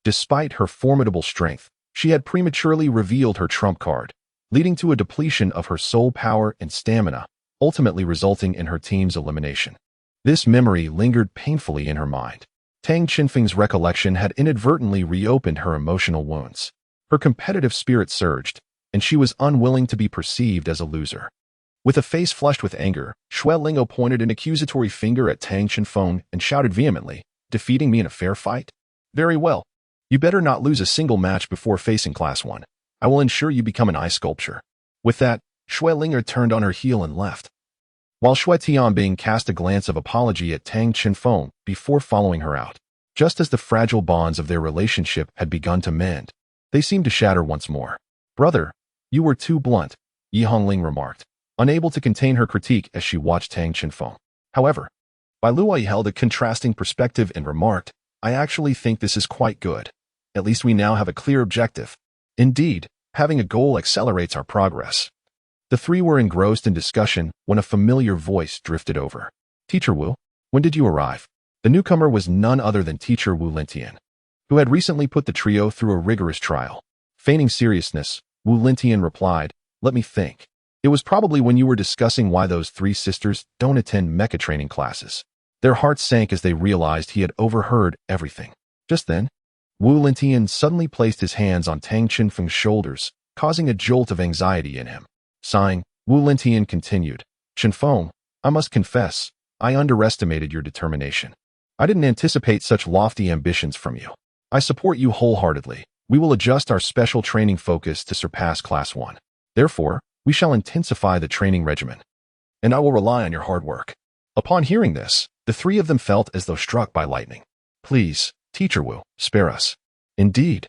Despite her formidable strength, she had prematurely revealed her trump card, leading to a depletion of her soul power and stamina, ultimately resulting in her team's elimination. This memory lingered painfully in her mind. Tang Shifeng's recollection had inadvertently reopened her emotional wounds. Her competitive spirit surged, and she was unwilling to be perceived as a loser. With a face flushed with anger, Shui Lingo pointed an accusatory finger at Tang Shifeng and shouted vehemently, defeating me in a fair fight? Very well. You better not lose a single match before facing Class 1. I will ensure you become an ice sculpture. With that, Shui Linger turned on her heel and left, while Shui Tianbing cast a glance of apology at Tang Shifeng before following her out. Just as the fragile bonds of their relationship had begun to mend, they seemed to shatter once more. Brother, you were too blunt, Yi Hongling remarked, unable to contain her critique as she watched Tang Shifeng. However, Bai Luai held a contrasting perspective and remarked, I actually think this is quite good. At least we now have a clear objective. Indeed, having a goal accelerates our progress. The three were engrossed in discussion when a familiar voice drifted over. Teacher Wu, when did you arrive? The newcomer was none other than Teacher Wu Lintian, who had recently put the trio through a rigorous trial. Feigning seriousness, Wu Lintian replied, let me think. It was probably when you were discussing why those three sisters don't attend mecha training classes. Their hearts sank as they realized he had overheard everything. Just then, Wu Lintian suddenly placed his hands on Tang Shifeng's shoulders, causing a jolt of anxiety in him. Sighing, Wu Lintian continued, Shifeng, I must confess, I underestimated your determination. I didn't anticipate such lofty ambitions from you. I support you wholeheartedly. We will adjust our special training focus to surpass Class 1. Therefore, we shall intensify the training regimen. And I will rely on your hard work. Upon hearing this, the three of them felt as though struck by lightning. Please, Teacher Wu, spare us. Indeed.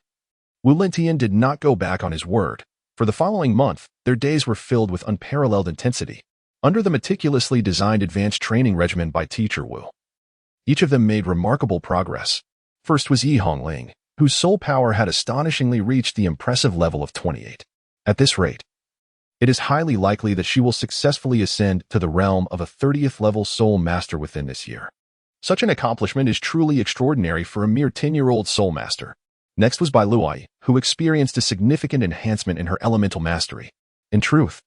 Wu Lintian did not go back on his word. For the following month, their days were filled with unparalleled intensity, under the meticulously designed advanced training regimen by Teacher Wu. Each of them made remarkable progress. First was Yi Hongling, whose soul power had astonishingly reached the impressive level of 28. At this rate, it is highly likely that she will successfully ascend to the realm of a 30th level soul master within this year. Such an accomplishment is truly extraordinary for a mere 10-year-old soul master. Next was Bai Luai, who experienced a significant enhancement in her elemental mastery. In truth,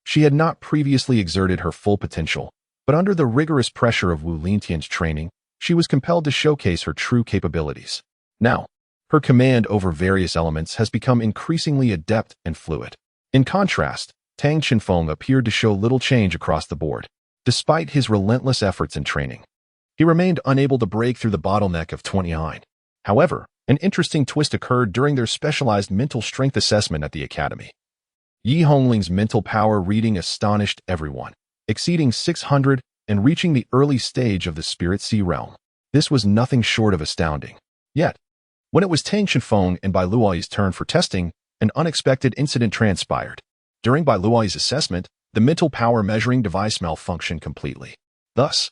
she had not previously exerted her full potential, but under the rigorous pressure of Wu Lintian's training, she was compelled to showcase her true capabilities. Now, her command over various elements has become increasingly adept and fluid. In contrast, Tang Shifeng appeared to show little change across the board, despite his relentless efforts and training. He remained unable to break through the bottleneck of 29. However, an interesting twist occurred during their specialized mental strength assessment at the academy. Yi Hongling's mental power reading astonished everyone, exceeding 600 and reaching the early stage of the Spirit Sea realm. This was nothing short of astounding. Yet, when it was Tang Shifeng and Bai Luai's turn for testing, an unexpected incident transpired. During Bai Luai's assessment, the mental power measuring device malfunctioned completely. Thus,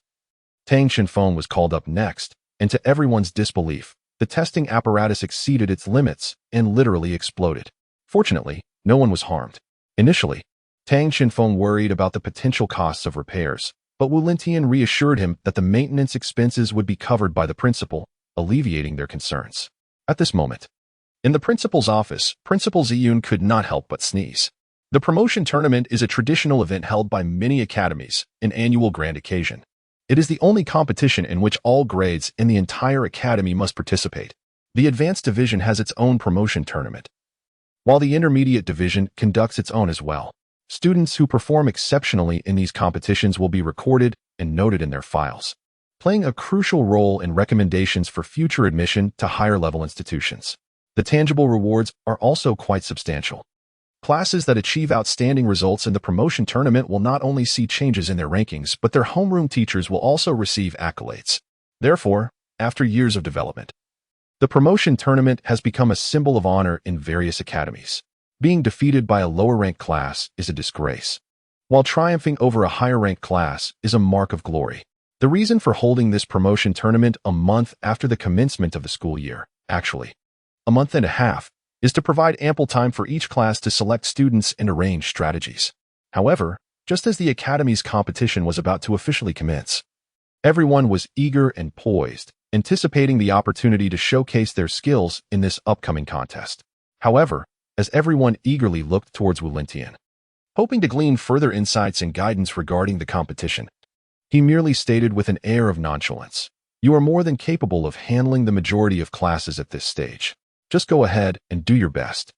Tang Xinfeng was called up next, and to everyone's disbelief, the testing apparatus exceeded its limits and literally exploded. Fortunately, no one was harmed. Initially, Tang Xinfeng worried about the potential costs of repairs, but Wu Lintian reassured him that the maintenance expenses would be covered by the principal, alleviating their concerns. At this moment, in the principal's office, Principal Ziyun could not help but sneeze. The promotion tournament is a traditional event held by many academies, an annual grand occasion. It is the only competition in which all grades in the entire academy must participate. The advanced division has its own promotion tournament, while the intermediate division conducts its own as well. Students who perform exceptionally in these competitions will be recorded and noted in their files, playing a crucial role in recommendations for future admission to higher-level institutions. The tangible rewards are also quite substantial. Classes that achieve outstanding results in the promotion tournament will not only see changes in their rankings, but their homeroom teachers will also receive accolades. Therefore, after years of development, the promotion tournament has become a symbol of honor in various academies. Being defeated by a lower-ranked class is a disgrace, while triumphing over a higher-ranked class is a mark of glory. The reason for holding this promotion tournament a month after the commencement of the school year, actually, a month and a half, is to provide ample time for each class to select students and arrange strategies. However, just as the academy's competition was about to officially commence, everyone was eager and poised, anticipating the opportunity to showcase their skills in this upcoming contest. However, as everyone eagerly looked towards Wu Lintian, hoping to glean further insights and guidance regarding the competition, he merely stated with an air of nonchalance, "You are more than capable of handling the majority of classes at this stage. Just go ahead and do your best.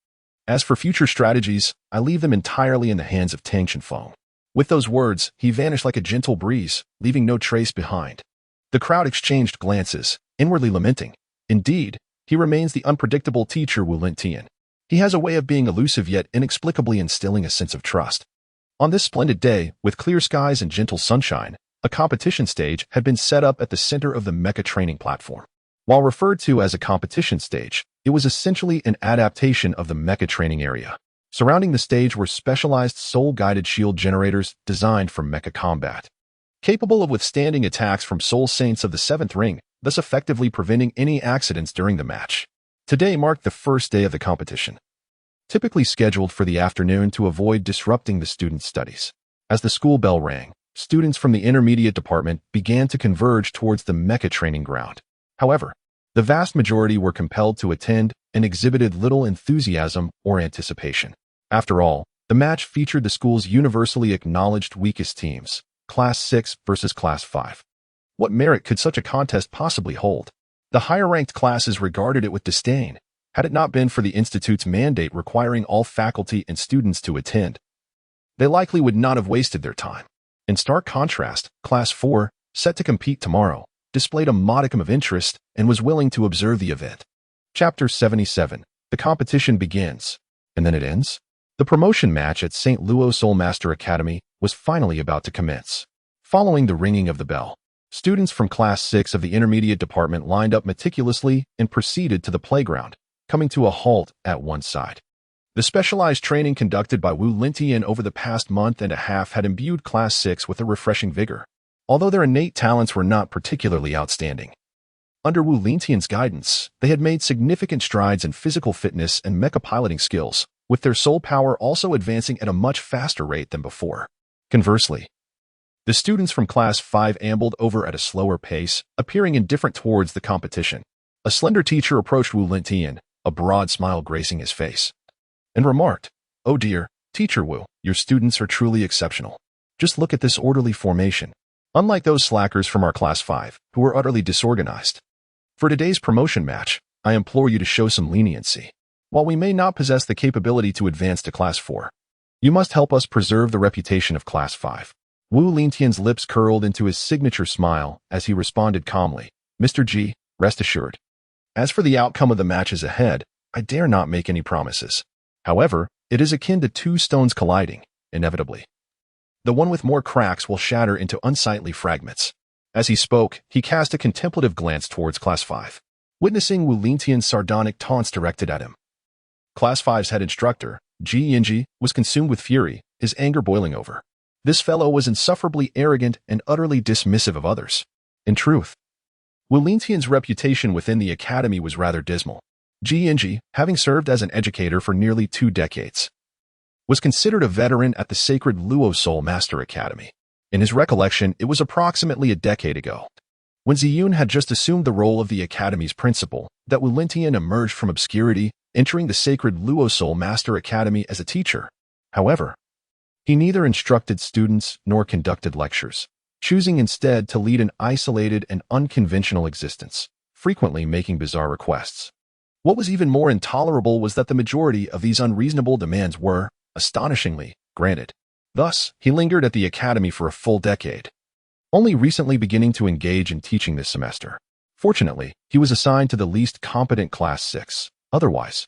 As for future strategies, I leave them entirely in the hands of Tang Xinfeng." With those words, he vanished like a gentle breeze, leaving no trace behind. The crowd exchanged glances, inwardly lamenting. Indeed, he remains the unpredictable teacher Wu Lintian. He has a way of being elusive yet inexplicably instilling a sense of trust. On this splendid day, with clear skies and gentle sunshine, a competition stage had been set up at the center of the mecha training platform. While referred to as a competition stage, it was essentially an adaptation of the mecha training area. Surrounding the stage were specialized soul-guided shield generators designed for mecha combat, capable of withstanding attacks from soul saints of the seventh ring, thus effectively preventing any accidents during the match. Today marked the first day of the competition, typically scheduled for the afternoon to avoid disrupting the students' studies. As the school bell rang, students from the intermediate department began to converge towards the mecha training ground. However, the vast majority were compelled to attend and exhibited little enthusiasm or anticipation. After all, the match featured the school's universally acknowledged weakest teams, Class 6 versus Class 5. What merit could such a contest possibly hold? The higher-ranked classes regarded it with disdain, had it not been for the Institute's mandate requiring all faculty and students to attend. They likely would not have wasted their time. In stark contrast, Class 4, set to compete tomorrow, displayed a modicum of interest and was willing to observe the event. Chapter 77. The competition begins, and then it ends. The promotion match at St. Luo Soulmaster Academy was finally about to commence. Following the ringing of the bell, students from Class 6 of the intermediate department lined up meticulously and proceeded to the playground, coming to a halt at one side. The specialized training conducted by Wu Lintian over the past month and a half had imbued Class 6 with a refreshing vigor, although their innate talents were not particularly outstanding. Under Wu Lintian's guidance, they had made significant strides in physical fitness and mecha piloting skills, with their soul power also advancing at a much faster rate than before. Conversely, the students from Class 5 ambled over at a slower pace, appearing indifferent towards the competition. A slender teacher approached Wu Lintian, a broad smile gracing his face, and remarked, "Oh dear, Teacher Wu, your students are truly exceptional. Just look at this orderly formation. Unlike those slackers from our Class 5, who are utterly disorganized. For today's promotion match, I implore you to show some leniency. While we may not possess the capability to advance to Class 4, you must help us preserve the reputation of Class 5. Wu Lintian's lips curled into his signature smile as he responded calmly, "Mr. G, rest assured. As for the outcome of the matches ahead, I dare not make any promises. However, it is akin to two stones colliding, inevitably. The one with more cracks will shatter into unsightly fragments." As he spoke, he cast a contemplative glance towards Class 5, witnessing Wu Lintian's sardonic taunts directed at him. Class 5's head instructor, Ji Yinji, was consumed with fury, his anger boiling over. This fellow was insufferably arrogant and utterly dismissive of others. In truth, Wu Lintian's reputation within the academy was rather dismal. Ji Yinji, having served as an educator for nearly 2 decades, was considered a veteran at the sacred Luo Soul Master Academy. In his recollection, it was approximately a decade ago, when Ziyun had just assumed the role of the academy's principal, that Wu Lintian emerged from obscurity, entering the sacred Luo Soul Master Academy as a teacher. However, he neither instructed students nor conducted lectures, choosing instead to lead an isolated and unconventional existence, frequently making bizarre requests. What was even more intolerable was that the majority of these unreasonable demands were, astonishingly, granted. Thus, he lingered at the academy for a full decade, only recently beginning to engage in teaching this semester. Fortunately, he was assigned to the least competent Class 6. Otherwise,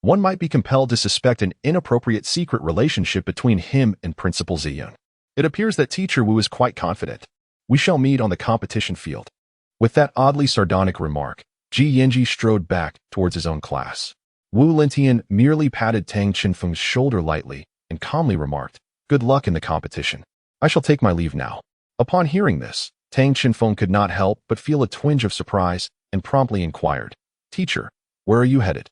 one might be compelled to suspect an inappropriate secret relationship between him and Principal Ziyun. It appears that Teacher Wu is quite confident. We shall meet on the competition field. With that oddly sardonic remark, Ji Yinji strode back towards his own class. Wu Lintian merely patted Tang Qinfeng's shoulder lightly and calmly remarked, "Good luck in the competition. I shall take my leave now." Upon hearing this, Tang Qinfeng could not help but feel a twinge of surprise and promptly inquired, "Teacher, where are you headed?"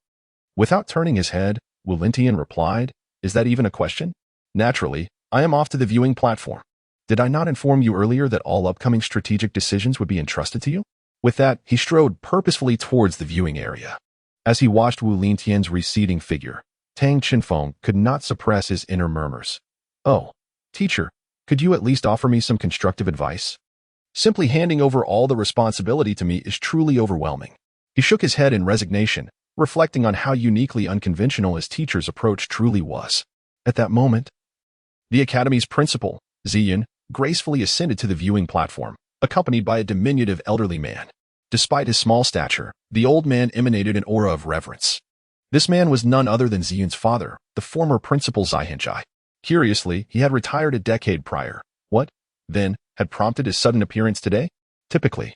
Without turning his head, Wu Lintian replied, "Is that even a question? Naturally, I am off to the viewing platform. Did I not inform you earlier that all upcoming strategic decisions would be entrusted to you?" With that, he strode purposefully towards the viewing area. As he watched Wu Lintian's receding figure, Tang Qinfeng could not suppress his inner murmurs. "Oh, teacher, could you at least offer me some constructive advice? Simply handing over all the responsibility to me is truly overwhelming." He shook his head in resignation, reflecting on how uniquely unconventional his teacher's approach truly was. At that moment, the academy's principal, Ziyun, gracefully ascended to the viewing platform, accompanied by a diminutive elderly man. Despite his small stature, the old man emanated an aura of reverence. This man was none other than Ziyun's father, the former principal Zaihenjai. Curiously, he had retired a decade prior. What, then, had prompted his sudden appearance today? Typically,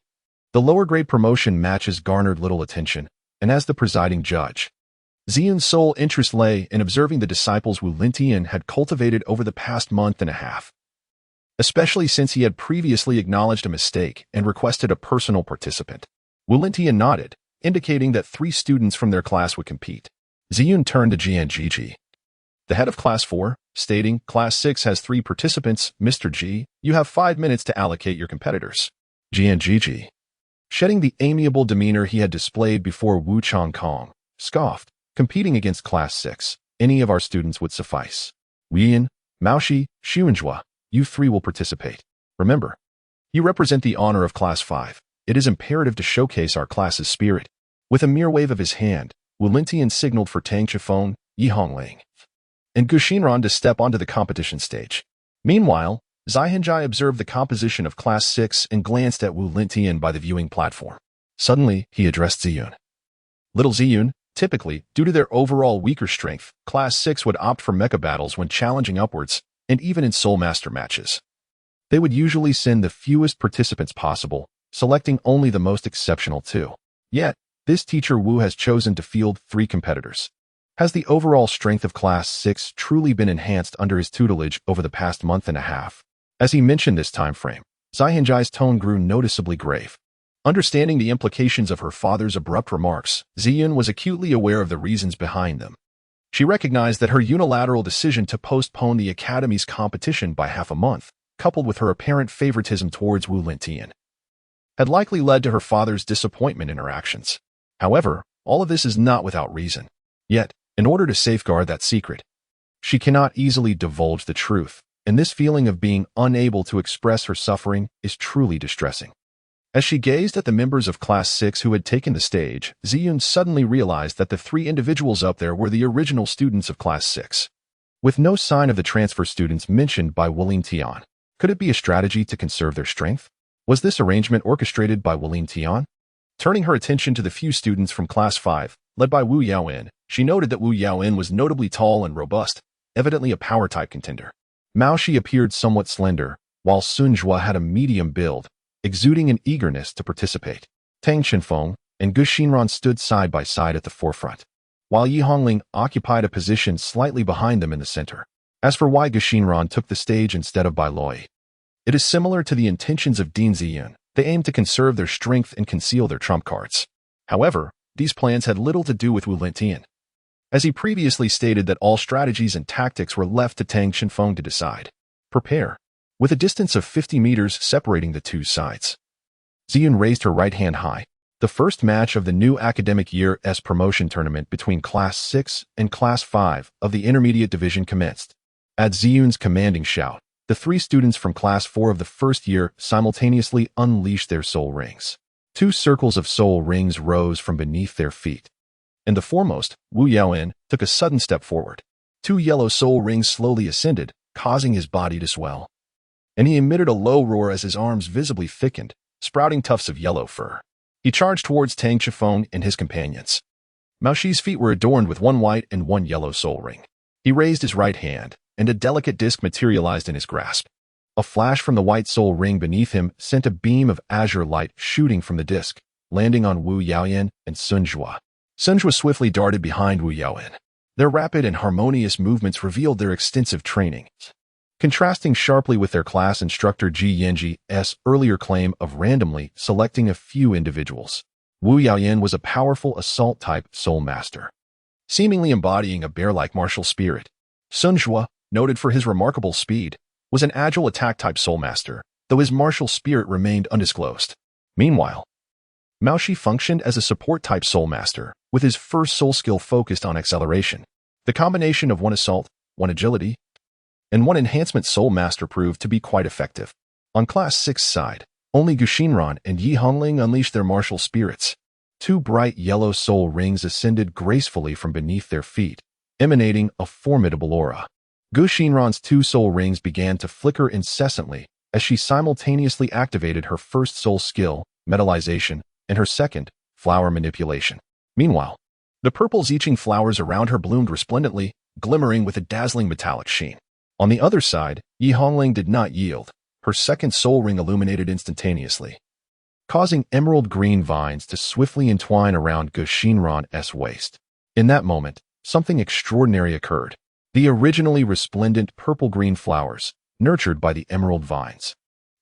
the lower-grade promotion matches garnered little attention, and as the presiding judge, Ziyun's sole interest lay in observing the disciples Wu Lintian had cultivated over the past month and a half, especially since he had previously acknowledged a mistake and requested a personal participant. Wu Lintian nodded, indicating that 3 students from their class would compete. Ziyun turned to Jian Jiji, the head of Class 4, stating, "Class 6 has 3 participants. Mr. Ji, you have 5 minutes to allocate your competitors." Jian Jiji, shedding the amiable demeanor he had displayed before Wu Changkong, scoffed, "Competing against Class 6, any of our students would suffice. Weiyan, Maoshi, Xuanjua, you 3 will participate. Remember, you represent the honor of Class 5. It is imperative to showcase our class's spirit." With a mere wave of his hand, Wu Lintian signaled for Tang Qifeng, Yi Hongling, and Gu Xinran to step onto the competition stage. Meanwhile, Zaihenjai observed the composition of Class 6 and glanced at Wu Lintian by the viewing platform. Suddenly, he addressed Ziyun. "Little Ziyun, typically, due to their overall weaker strength, Class 6 would opt for mecha battles when challenging upwards, and even in Soul Master matches. They would usually send the fewest participants possible, selecting only the most exceptional 2. Yet, this teacher Wu has chosen to field 3 competitors. Has the overall strength of Class 6 truly been enhanced under his tutelage over the past month and a half?" As he mentioned this time frame, Zaihenjai's tone grew noticeably grave. Understanding the implications of her father's abrupt remarks, Ziyun was acutely aware of the reasons behind them. She recognized that her unilateral decision to postpone the academy's competition by half a month, coupled with her apparent favoritism towards Wu Lintian, had likely led to her father's disappointment in her actions. However, all of this is not without reason. Yet, in order to safeguard that secret, she cannot easily divulge the truth, and this feeling of being unable to express her suffering is truly distressing. As she gazed at the members of Class 6 who had taken the stage, Ziyun suddenly realized that the 3 individuals up there were the original students of Class 6. With no sign of the transfer students mentioned by Wu Lintian, could it be a strategy to conserve their strength? Was this arrangement orchestrated by Wu Lintian? Turning her attention to the few students from Class 5, led by Wu Yaoen, she noted that Wu Yaoen was notably tall and robust, evidently a power-type contender. Maoshi appeared somewhat slender, while Sunjua had a medium build, exuding an eagerness to participate. Tang Qinfeng and Gu Xinran stood side by side at the forefront, while Yi Hongling occupied a position slightly behind them in the center. As for why Guxinran took the stage instead of Bai Loi, it is similar to the intentions of Ding Ziyun. They aimed to conserve their strength and conceal their trump cards. However, these plans had little to do with Wu Lentian, as he previously stated that all strategies and tactics were left to Tang Chenfeng to decide. Prepare. With a distance of 50 meters separating the two sides, Ziyun raised her right hand high. The first match of the new academic year's promotion tournament between Class 6 and Class 5 of the Intermediate Division commenced. At Ziyun's commanding shout, the 3 students from Class 4 of the first year simultaneously unleashed their soul rings. 2 circles of soul rings rose from beneath their feet, and the foremost, Wu Yaoan, took a sudden step forward. 2 yellow soul rings slowly ascended, causing his body to swell, and he emitted a low roar as his arms visibly thickened, sprouting tufts of yellow fur. He charged towards Tang Chenfeng and his companions. Mao Shi's feet were adorned with 1 white and 1 yellow soul ring. He raised his right hand, and a delicate disc materialized in his grasp. A flash from the white soul ring beneath him sent a beam of azure light shooting from the disc, landing on Wu Yaoyan and Sun Jue. Sun Jue swiftly darted behind Wu Yaoyan. Their rapid and harmonious movements revealed their extensive training, contrasting sharply with their class instructor Ji Yanji's earlier claim of randomly selecting a few individuals. Wu Yaoyan was a powerful assault-type soul master, seemingly embodying a bear-like martial spirit. Sun Jue, noted for his remarkable speed, was an agile attack-type soul master, though his martial spirit remained undisclosed. Meanwhile, Mao Shi functioned as a support-type soul master, with his first soul skill focused on acceleration. The combination of 1 assault, 1 agility, and 1 enhancement soul master proved to be quite effective. On Class 6's side, only Guxinran and Yi Hongling unleashed their martial spirits. 2 bright yellow soul rings ascended gracefully from beneath their feet, emanating a formidable aura. Guxinran's 2 soul rings began to flicker incessantly as she simultaneously activated her first soul skill, metallization, and her second, flower manipulation. Meanwhile, the purple Ziqing flowers around her bloomed resplendently, glimmering with a dazzling metallic sheen. On the other side, Yi Hongling did not yield. Her second soul ring illuminated instantaneously, causing emerald green vines to swiftly entwine around Guxinran's waist. In that moment, something extraordinary occurred. The originally resplendent purple-green flowers, nurtured by the emerald vines,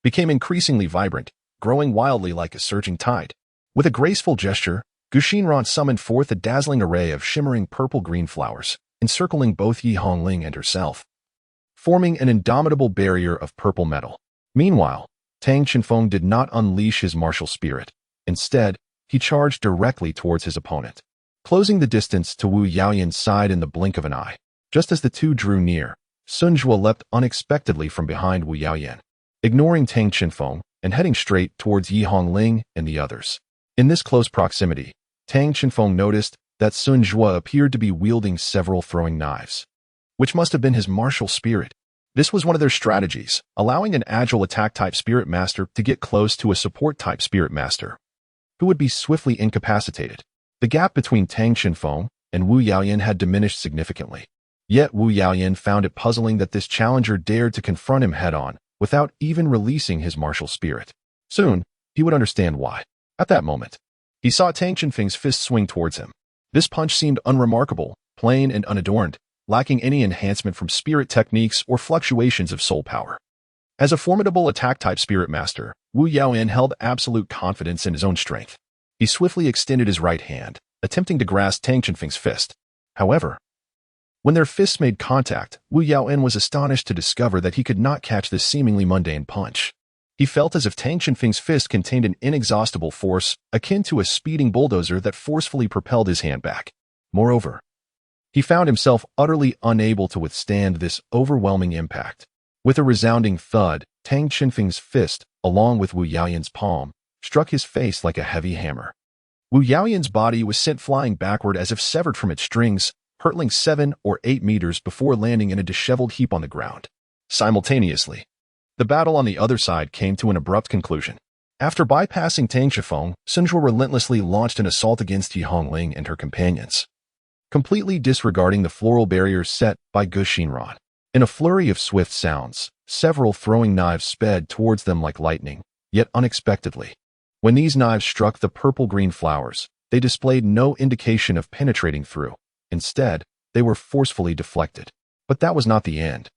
became increasingly vibrant, growing wildly like a surging tide. With a graceful gesture, Guxinran summoned forth a dazzling array of shimmering purple-green flowers, encircling both Yi Hongling and herself, forming an indomitable barrier of purple metal. Meanwhile, Tang Chenfeng did not unleash his martial spirit. Instead, he charged directly towards his opponent, closing the distance to Wu Yaoyan's side in the blink of an eye. Just as the two drew near, Sun Jue leapt unexpectedly from behind Wu Yaoyan, ignoring Tang Chenfeng and heading straight towards Yi Hongling and the others. In this close proximity, Tang Chenfeng noticed that Sun Jue appeared to be wielding several throwing knives, which must have been his martial spirit. This was one of their strategies, allowing an agile attack-type spirit master to get close to a support-type spirit master, who would be swiftly incapacitated. The gap between Tang Chenfeng and Wu Yaoyan had diminished significantly. Yet Wu Yaoyan found it puzzling that this challenger dared to confront him head-on, without even releasing his martial spirit. Soon, he would understand why. At that moment, he saw Tang Chenfeng's fist swing towards him. This punch seemed unremarkable, plain and unadorned, lacking any enhancement from spirit techniques or fluctuations of soul power. As a formidable attack-type spirit master, Wu Yaoyan held absolute confidence in his own strength. He swiftly extended his right hand, attempting to grasp Tang Chenfeng's fist. However, when their fists made contact, Wu Yaoyan was astonished to discover that he could not catch this seemingly mundane punch. He felt as if Tang Chenfeng's fist contained an inexhaustible force akin to a speeding bulldozer that forcefully propelled his hand back. Moreover, he found himself utterly unable to withstand this overwhelming impact. With a resounding thud, Tang Chenfeng's fist, along with Wu Yaoyan's palm, struck his face like a heavy hammer. Wu Yaoyan's body was sent flying backward as if severed from its strings, hurtling 7 or 8 meters before landing in a disheveled heap on the ground. Simultaneously, the battle on the other side came to an abrupt conclusion. After bypassing Tang Chenfeng, Sun Jue relentlessly launched an assault against Yi Hongling and her companions, completely disregarding the floral barriers set by Guxinran. In a flurry of swift sounds, several throwing knives sped towards them like lightning, yet unexpectedly. When these knives struck the purple-green flowers, they displayed no indication of penetrating through. Instead, they were forcefully deflected. But that was not the end.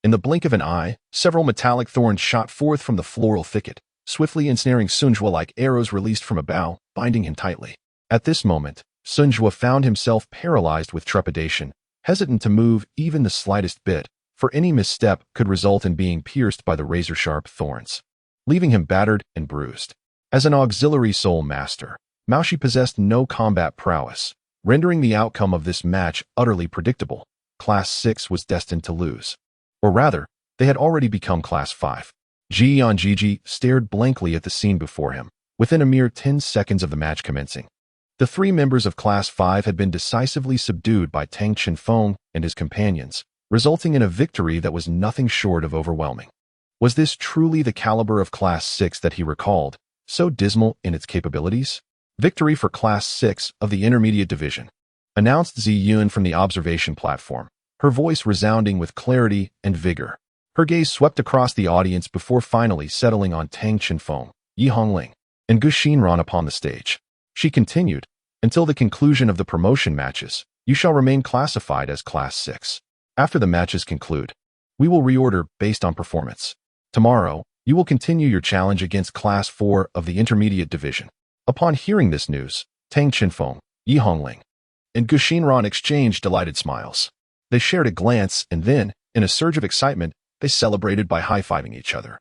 In the blink of an eye, several metallic thorns shot forth from the floral thicket, swiftly ensnaring Sunjua like arrows released from a bow, binding him tightly. At this moment, Sunjua found himself paralyzed with trepidation, hesitant to move even the slightest bit, for any misstep could result in being pierced by the razor-sharp thorns, leaving him battered and bruised. As an auxiliary soul master, Maoshi possessed no combat prowess, rendering the outcome of this match utterly predictable. Class 6 was destined to lose. Or rather, they had already become Class 5. Gigi stared blankly at the scene before him, within a mere 10 seconds of the match commencing. The 3 members of Class 5 had been decisively subdued by Tang Chenfeng and his companions, resulting in a victory that was nothing short of overwhelming. Was this truly the caliber of Class 6 that he recalled, so dismal in its capabilities? Victory for Class 6 of the Intermediate Division, announced Zi Yun from the observation platform, her voice resounding with clarity and vigor. Her gaze swept across the audience before finally settling on Tang Chenfeng, Yi Hongling, and Gu Xinran upon the stage. She continued, "Until the conclusion of the promotion matches, you shall remain classified as Class 6. After the matches conclude, we will reorder based on performance. Tomorrow, you will continue your challenge against Class 4 of the Intermediate Division." Upon hearing this news, Tang Chenfeng, Yi Hongling, and Gu Xinran exchanged delighted smiles. They shared a glance and then, in a surge of excitement, they celebrated by high-fiving each other,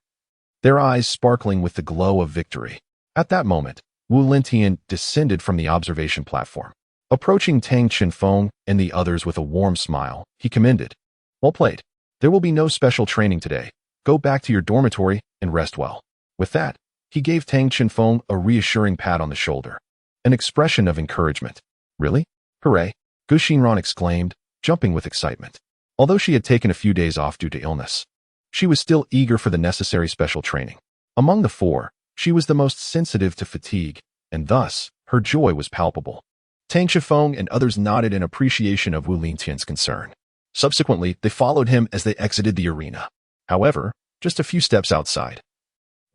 their eyes sparkling with the glow of victory. At that moment, Wu Lintian descended from the observation platform. Approaching Tang Chenfeng and the others with a warm smile, he commended, "Well played. There will be no special training today. Go back to your dormitory and rest well." With that, he gave Tang Chenfeng a reassuring pat on the shoulder, an expression of encouragement. "Really? Hooray!" Gu Xinran exclaimed, jumping with excitement. Although she had taken a few days off due to illness, she was still eager for the necessary special training. Among the 4, she was the most sensitive to fatigue, and thus, her joy was palpable. Tang Chenfeng and others nodded in appreciation of Wu Lintian's concern. Subsequently, they followed him as they exited the arena. However, just a few steps outside,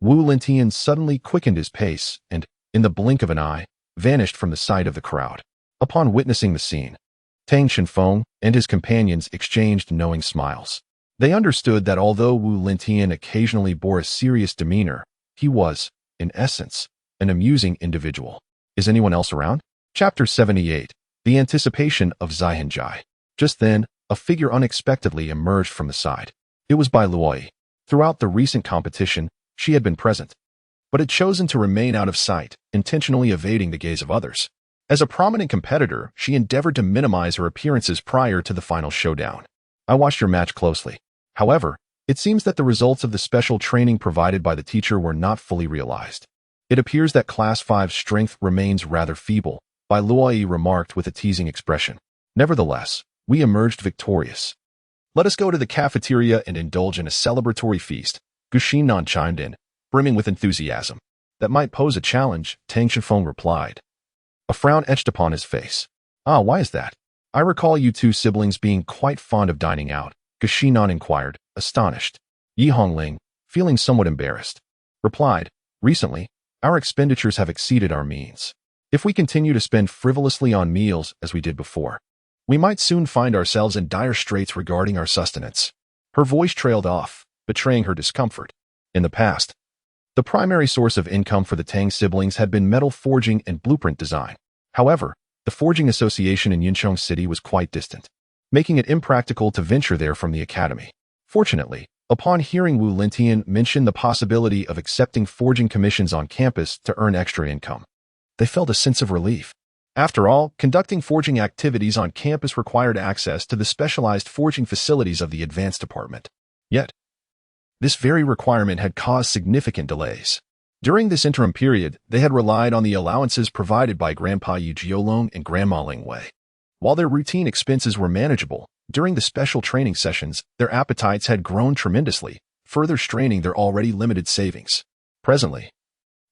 Wu Lintian suddenly quickened his pace and, in the blink of an eye, vanished from the sight of the crowd. Upon witnessing the scene, Tang Chenfeng and his companions exchanged knowing smiles. They understood that although Wu Lintian occasionally bore a serious demeanor, he was, in essence, an amusing individual. Is anyone else around? Chapter 78. The Anticipation of Zaihanjai. Just then, a figure unexpectedly emerged from the side. It was Bai Luoyi. Throughout the recent competition, she had been present, but had chosen to remain out of sight, intentionally evading the gaze of others. As a prominent competitor, she endeavored to minimize her appearances prior to the final showdown. "I watched your match closely. However, it seems that the results of the special training provided by the teacher were not fully realized. It appears that Class 5's strength remains rather feeble," Bai Luoyi remarked with a teasing expression. "Nevertheless, we emerged victorious. Let us go to the cafeteria and indulge in a celebratory feast," Gu Xinran chimed in, brimming with enthusiasm. "That might pose a challenge," Tang Chenfeng replied. A frown etched upon his face. "Ah, why is that? I recall you 2 siblings being quite fond of dining out," Gu Xinran inquired, astonished. Yi Hongling, feeling somewhat embarrassed, replied, "Recently, our expenditures have exceeded our means. If we continue to spend frivolously on meals as we did before, we might soon find ourselves in dire straits regarding our sustenance." Her voice trailed off, betraying her discomfort. In the past, the primary source of income for the Tang siblings had been metal forging and blueprint design. However, the forging association in Yunzong City was quite distant, making it impractical to venture there from the academy. Fortunately, upon hearing Wu Lintian mention the possibility of accepting forging commissions on campus to earn extra income, they felt a sense of relief. After all, conducting forging activities on campus required access to the specialized forging facilities of the advanced department. Yet, this very requirement had caused significant delays. During this interim period, they had relied on the allowances provided by Grandpa Yu Jiolong and Grandma Ling Wei. While their routine expenses were manageable, during the special training sessions, their appetites had grown tremendously, further straining their already limited savings. Presently,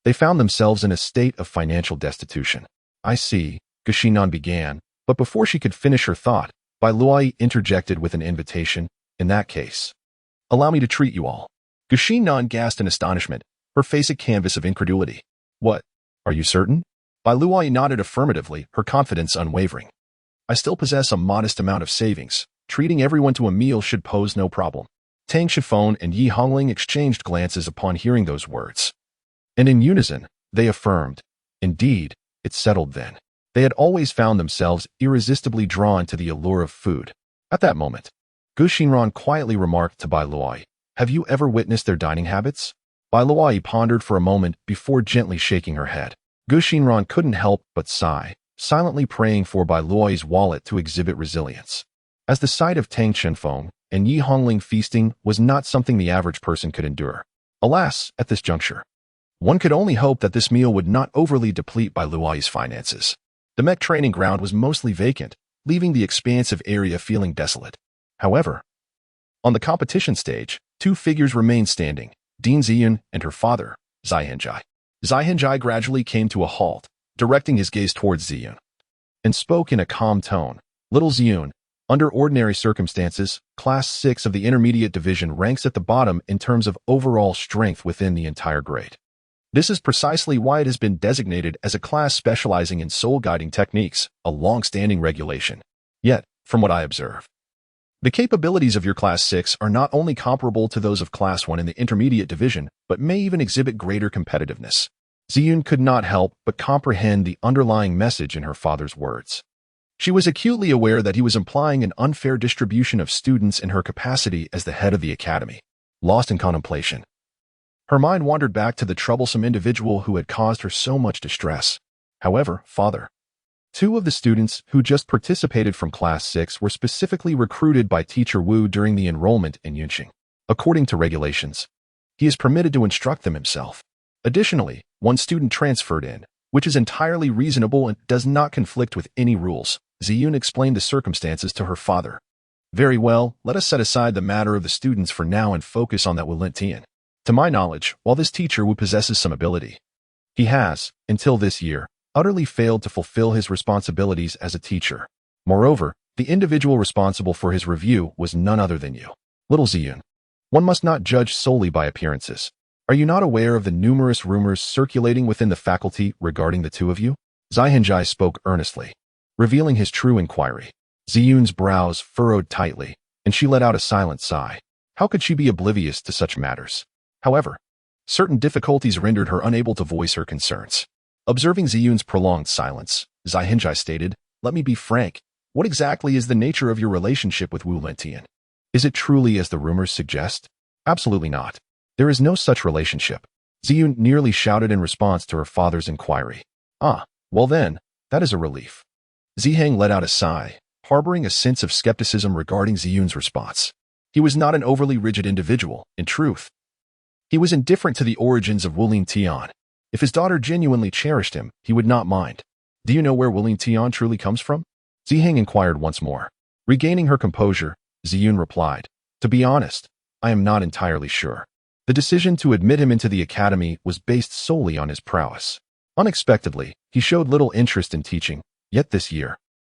they found themselves in a state of financial destitution. "I see," Gu Xinran began, but before she could finish her thought, Bai Luoyi interjected with an invitation. "In that case, allow me to treat you all." Gu Xinran gasped in astonishment, her face a canvas of incredulity. "What? Are you certain?" Bai Luoyi nodded affirmatively, her confidence unwavering. "I still possess a modest amount of savings," treating everyone to a meal should pose no problem. Tang Shifeng and Yi Hongling exchanged glances upon hearing those words. And in unison, they affirmed, indeed, it's settled then. They had always found themselves irresistibly drawn to the allure of food. At that moment, Gu Xinran quietly remarked to Bai Luai, have you ever witnessed their dining habits? Bai Luai pondered for a moment before gently shaking her head. Gu Xinran couldn't help but sigh, silently praying for Bai Luai's wallet to exhibit resilience. As the sight of Tang Shifeng and Yi Hongling feasting was not something the average person could endure. Alas, at this juncture, one could only hope that this meal would not overly deplete Bai Luai's finances. The mech training ground was mostly vacant, leaving the expansive area feeling desolate. However, on the competition stage, two figures remained standing, Dean Ziyun and her father, Zaihenjai. Zaihenjai gradually came to a halt, directing his gaze towards Ziyun, and spoke in a calm tone. Little Ziyun, under ordinary circumstances, Class 6 of the Intermediate Division ranks at the bottom in terms of overall strength within the entire grade. This is precisely why it has been designated as a class specializing in soul-guiding techniques, a long-standing regulation. Yet, from what I observe, the capabilities of your Class 6 are not only comparable to those of Class 1 in the Intermediate Division, but may even exhibit greater competitiveness. Ziyun could not help but comprehend the underlying message in her father's words. She was acutely aware that he was implying an unfair distribution of students in her capacity as the head of the academy. Lost in contemplation, her mind wandered back to the troublesome individual who had caused her so much distress. However, father, two of the students who just participated from Class 6 were specifically recruited by Teacher Wu during the enrollment in Yunzong. According to regulations, he is permitted to instruct them himself. Additionally, one student transferred in, which is entirely reasonable and does not conflict with any rules. Ziyun explained the circumstances to her father. Very well, let us set aside the matter of the students for now and focus on that Wu Lentian. To my knowledge, while this teacher Wu possesses some ability, he has, until this year, utterly failed to fulfill his responsibilities as a teacher. Moreover, the individual responsible for his review was none other than you. Little Ziyun, one must not judge solely by appearances. Are you not aware of the numerous rumors circulating within the faculty regarding the two of you? Zaihenjai spoke earnestly, revealing his true inquiry. Ziyun's brows furrowed tightly, and she let out a silent sigh. How could she be oblivious to such matters? However, certain difficulties rendered her unable to voice her concerns. Observing Ziyun's prolonged silence, Zaihenjai stated, let me be frank. What exactly is the nature of your relationship with Wu Lentian? Is it truly as the rumors suggest? Absolutely not. There is no such relationship. Ziyun nearly shouted in response to her father's inquiry. Ah, well then, that is a relief. Ziheng let out a sigh, harboring a sense of skepticism regarding Ziyun's response. He was not an overly rigid individual, in truth. He was indifferent to the origins of Wu Lentian. If his daughter genuinely cherished him, he would not mind. Do you know where Wu Lentian truly comes from? Ziheng inquired once more. Regaining her composure, Ziyun replied, to be honest, I am not entirely sure. The decision to admit him into the academy was based solely on his prowess. Unexpectedly, he showed little interest in teaching, yet this year,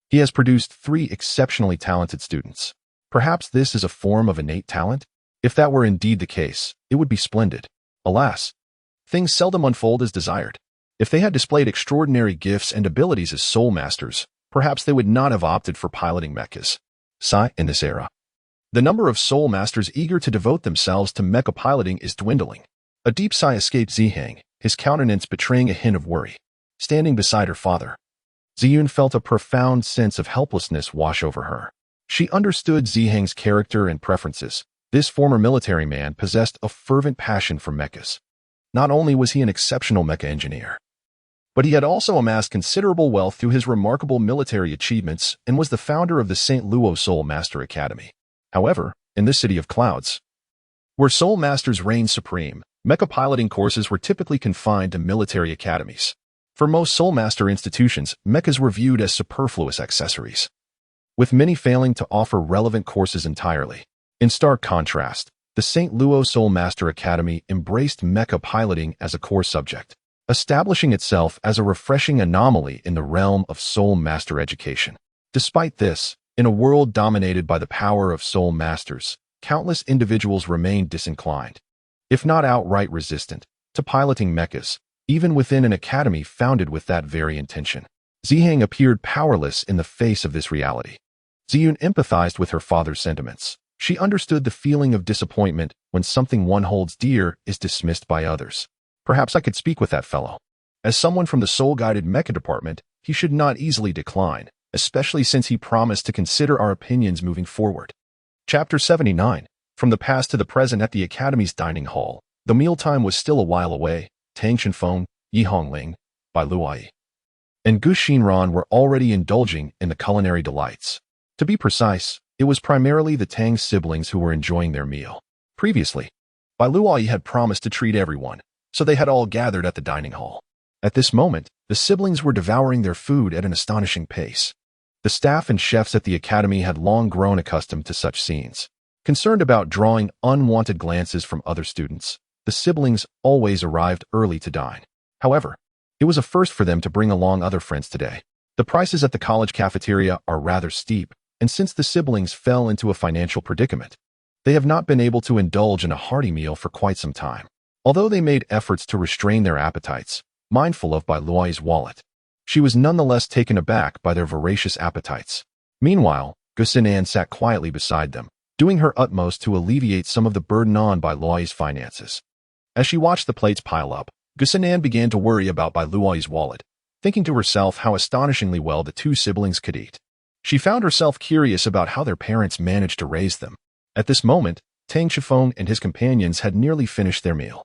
he has produced 3 exceptionally talented students. Perhaps this is a form of innate talent? If that were indeed the case, it would be splendid. Alas, things seldom unfold as desired. If they had displayed extraordinary gifts and abilities as soul masters, perhaps they would not have opted for piloting mechas. In this era, the number of soul masters eager to devote themselves to mecha piloting is dwindling. A deep sigh escaped Ziheng, his countenance betraying a hint of worry. Standing beside her father, Ziyun felt a profound sense of helplessness wash over her. She understood Ziheng's character and preferences. This former military man possessed a fervent passion for mechas. Not only was he an exceptional mecha engineer, but he had also amassed considerable wealth through his remarkable military achievements and was the founder of the St. Luo Soul Master Academy. However, in this city of clouds, where soul masters reigned supreme, mecha piloting courses were typically confined to military academies. For most soul master institutions, mechas were viewed as superfluous accessories, with many failing to offer relevant courses entirely. In stark contrast, the St. Luo Soul Master Academy embraced mecha piloting as a core subject, establishing itself as a refreshing anomaly in the realm of soul master education. Despite this, in a world dominated by the power of soul masters, countless individuals remained disinclined, if not outright resistant, to piloting mechas, even within an academy founded with that very intention. Ziheng appeared powerless in the face of this reality. Ziyun empathized with her father's sentiments. She understood the feeling of disappointment when something one holds dear is dismissed by others. Perhaps I could speak with that fellow. As someone from the soul-guided mecha department, he should not easily decline, especially since he promised to consider our opinions moving forward. Chapter 79. From the past to the present at the Academy's dining hall. The mealtime was still a while away. Tang Shenfeng, Yi Hongling, Bai Luai, and Gu Xinran were already indulging in the culinary delights. To be precise, it was primarily the Tang siblings who were enjoying their meal. Previously, Bai Luai had promised to treat everyone, so they had all gathered at the dining hall. At this moment, the siblings were devouring their food at an astonishing pace. The staff and chefs at the academy had long grown accustomed to such scenes. Concerned about drawing unwanted glances from other students, the siblings always arrived early to dine. However, it was a first for them to bring along other friends today. The prices at the college cafeteria are rather steep, and since the siblings fell into a financial predicament, they have not been able to indulge in a hearty meal for quite some time. Although they made efforts to restrain their appetites, mindful of Bai Luai's wallet, she was nonetheless taken aback by their voracious appetites. Meanwhile, Gu Xinan sat quietly beside them, doing her utmost to alleviate some of the burden on Bai Luai's finances. As she watched the plates pile up, Gu Xinan began to worry about Bai Luai's wallet, thinking to herself how astonishingly well the two siblings could eat. She found herself curious about how their parents managed to raise them. At this moment, Tang Shifeng and his companions had nearly finished their meal.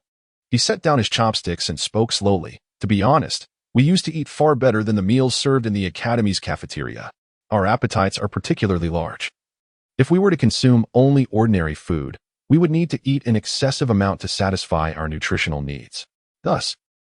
He set down his chopsticks and spoke slowly. To be honest, we used to eat far better than the meals served in the academy's cafeteria. Our appetites are particularly large. If we were to consume only ordinary food, we would need to eat an excessive amount to satisfy our nutritional needs. Thus,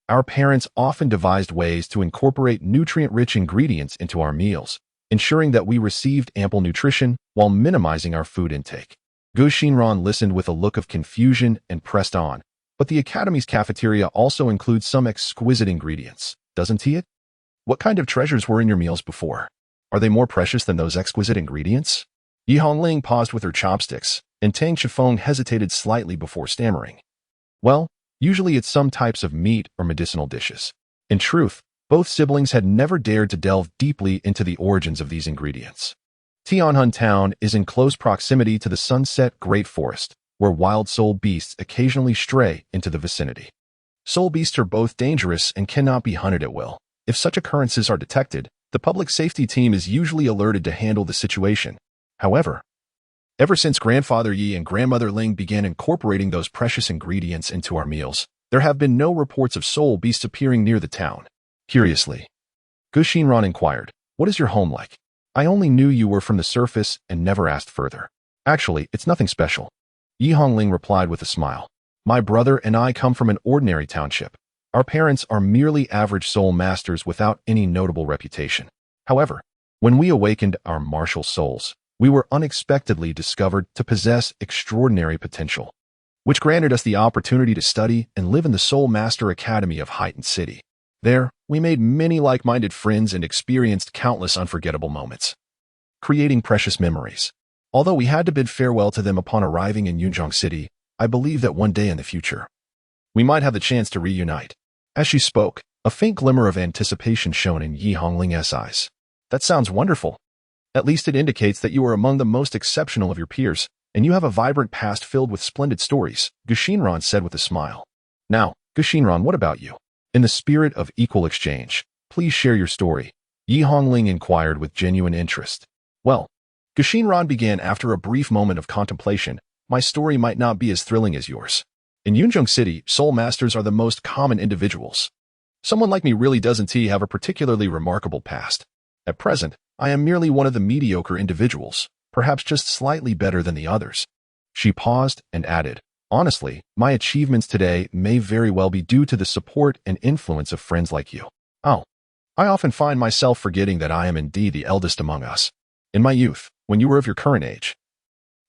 our parents often devised ways to incorporate nutrient-rich ingredients into our meals, ensuring that we received ample nutrition while minimizing our food intake. Gu Xinran listened with a look of confusion and pressed on. But the academy's cafeteria also includes some exquisite ingredients, doesn't it? What kind of treasures were in your meals before? Are they more precious than those exquisite ingredients? Yi Hongling paused with her chopsticks, and Tang Shifeng hesitated slightly before stammering. Well, usually it's some types of meat or medicinal dishes. In truth, both siblings had never dared to delve deeply into the origins of these ingredients. Tianhun Town is in close proximity to the Sunset Great Forest, where wild soul beasts occasionally stray into the vicinity. Soul beasts are both dangerous and cannot be hunted at will. If such occurrences are detected, the public safety team is usually alerted to handle the situation. However, ever since Grandfather Yi and Grandmother Ling began incorporating those precious ingredients into our meals, there have been no reports of soul beasts appearing near the town. Curiously, Gu Xinran inquired, "What is your home like? I only knew you were from the surface and never asked further." "Actually, it's nothing special," Yi Hongling replied with a smile. "My brother and I come from an ordinary township. Our parents are merely average soul masters without any notable reputation. However, when we awakened our martial souls, we were unexpectedly discovered to possess extraordinary potential, which granted us the opportunity to study and live in the Soul Master Academy of Heightened City. There, we made many like-minded friends and experienced countless unforgettable moments, creating precious memories. Although we had to bid farewell to them upon arriving in Yunzong City, I believe that one day in the future, we might have the chance to reunite." As she spoke, a faint glimmer of anticipation shone in Yi Hongling's eyes. "That sounds wonderful. At least it indicates that you are among the most exceptional of your peers, and you have a vibrant past filled with splendid stories," Gu Xinran said with a smile. "Now, Gu Xinran, what about you? In the spirit of equal exchange, please share your story," Yi Hongling inquired with genuine interest. "Well," Gu Xinran began after a brief moment of contemplation, "my story might not be as thrilling as yours. In Yunzong City, soul masters are the most common individuals. Someone like me really doesn't have a particularly remarkable past. At present, I am merely one of the mediocre individuals, perhaps just slightly better than the others." She paused and added, "Honestly, my achievements today may very well be due to the support and influence of friends like you. Oh, I often find myself forgetting that I am indeed the eldest among us. In my youth, when you were of your current age,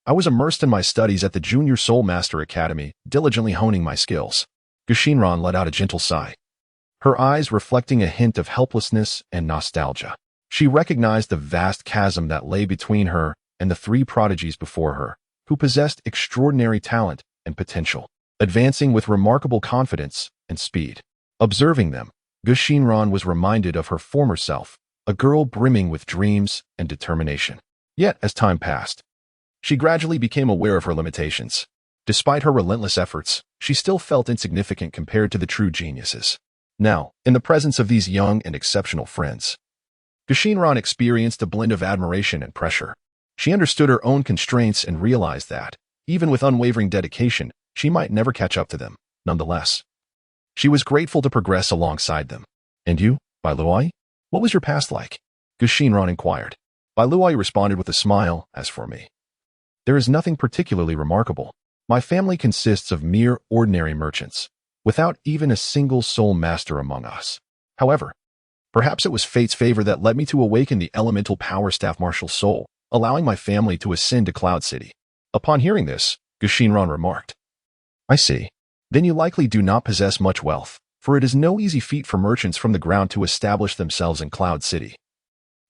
I was immersed in my studies at the Junior Soul Master Academy, diligently honing my skills." Gu Xinran let out a gentle sigh, her eyes reflecting a hint of helplessness and nostalgia. She recognized the vast chasm that lay between her and the three prodigies before her, who possessed extraordinary talent and potential, advancing with remarkable confidence and speed. Observing them, Gu Xinran was reminded of her former self, a girl brimming with dreams and determination. Yet, as time passed, she gradually became aware of her limitations. Despite her relentless efforts, she still felt insignificant compared to the true geniuses. Now, in the presence of these young and exceptional friends, Gushinran experienced a blend of admiration and pressure. She understood her own constraints and realized that, even with unwavering dedication, she might never catch up to them. Nonetheless, she was grateful to progress alongside them. And you, Bai Luai? What was your past like? Gushinran inquired. Bai Luai responded with a smile, as for me, there is nothing particularly remarkable. My family consists of mere ordinary merchants, without even a single soul master among us. However, perhaps it was fate's favor that led me to awaken the elemental power staff martial soul, allowing my family to ascend to Cloud City. Upon hearing this, Gushinran remarked, I see. Then you likely do not possess much wealth, for it is no easy feat for merchants from the ground to establish themselves in Cloud City,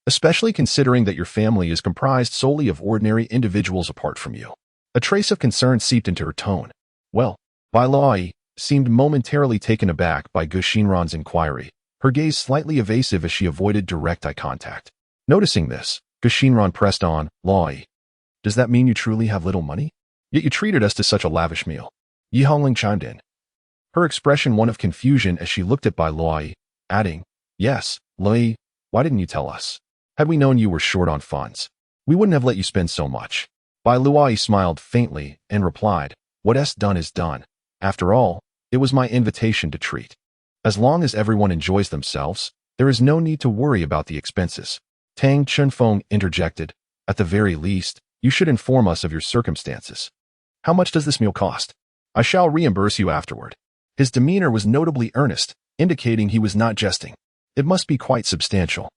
especially considering that your family is comprised solely of ordinary individuals apart from you. A trace of concern seeped into her tone. Well, Bai Luai seemed momentarily taken aback by Gushinran's inquiry, her gaze slightly evasive as she avoided direct eye contact. Noticing this, Gushinran pressed on, Luai, does that mean you truly have little money? Yet you treated us to such a lavish meal. Yi Hongling chimed in, her expression one of confusion as she looked at Bai Luai, adding, yes, Luai, why didn't you tell us? Had we known you were short on funds, we wouldn't have let you spend so much. Bai Luai smiled faintly and replied, what's done is done. After all, it was my invitation to treat. As long as everyone enjoys themselves, there is no need to worry about the expenses. Tang Chunfeng interjected, at the very least, you should inform us of your circumstances. How much does this meal cost? I shall reimburse you afterward. His demeanor was notably earnest, indicating he was not jesting. It must be quite substantial.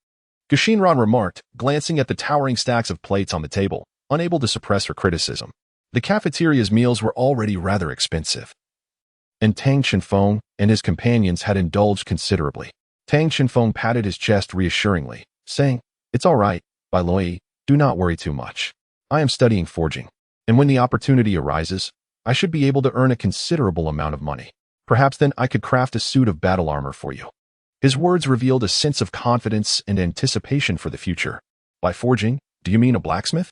Gushinran remarked, glancing at the towering stacks of plates on the table, unable to suppress her criticism. The cafeteria's meals were already rather expensive, and Tang Chunfeng and his companions had indulged considerably. Tang Chunfeng patted his chest reassuringly, saying, it's all right, Bai Luai, do not worry too much. I am studying forging, and when the opportunity arises, I should be able to earn a considerable amount of money. Perhaps then I could craft a suit of battle armor for you. His words revealed a sense of confidence and anticipation for the future. By forging, do you mean a blacksmith?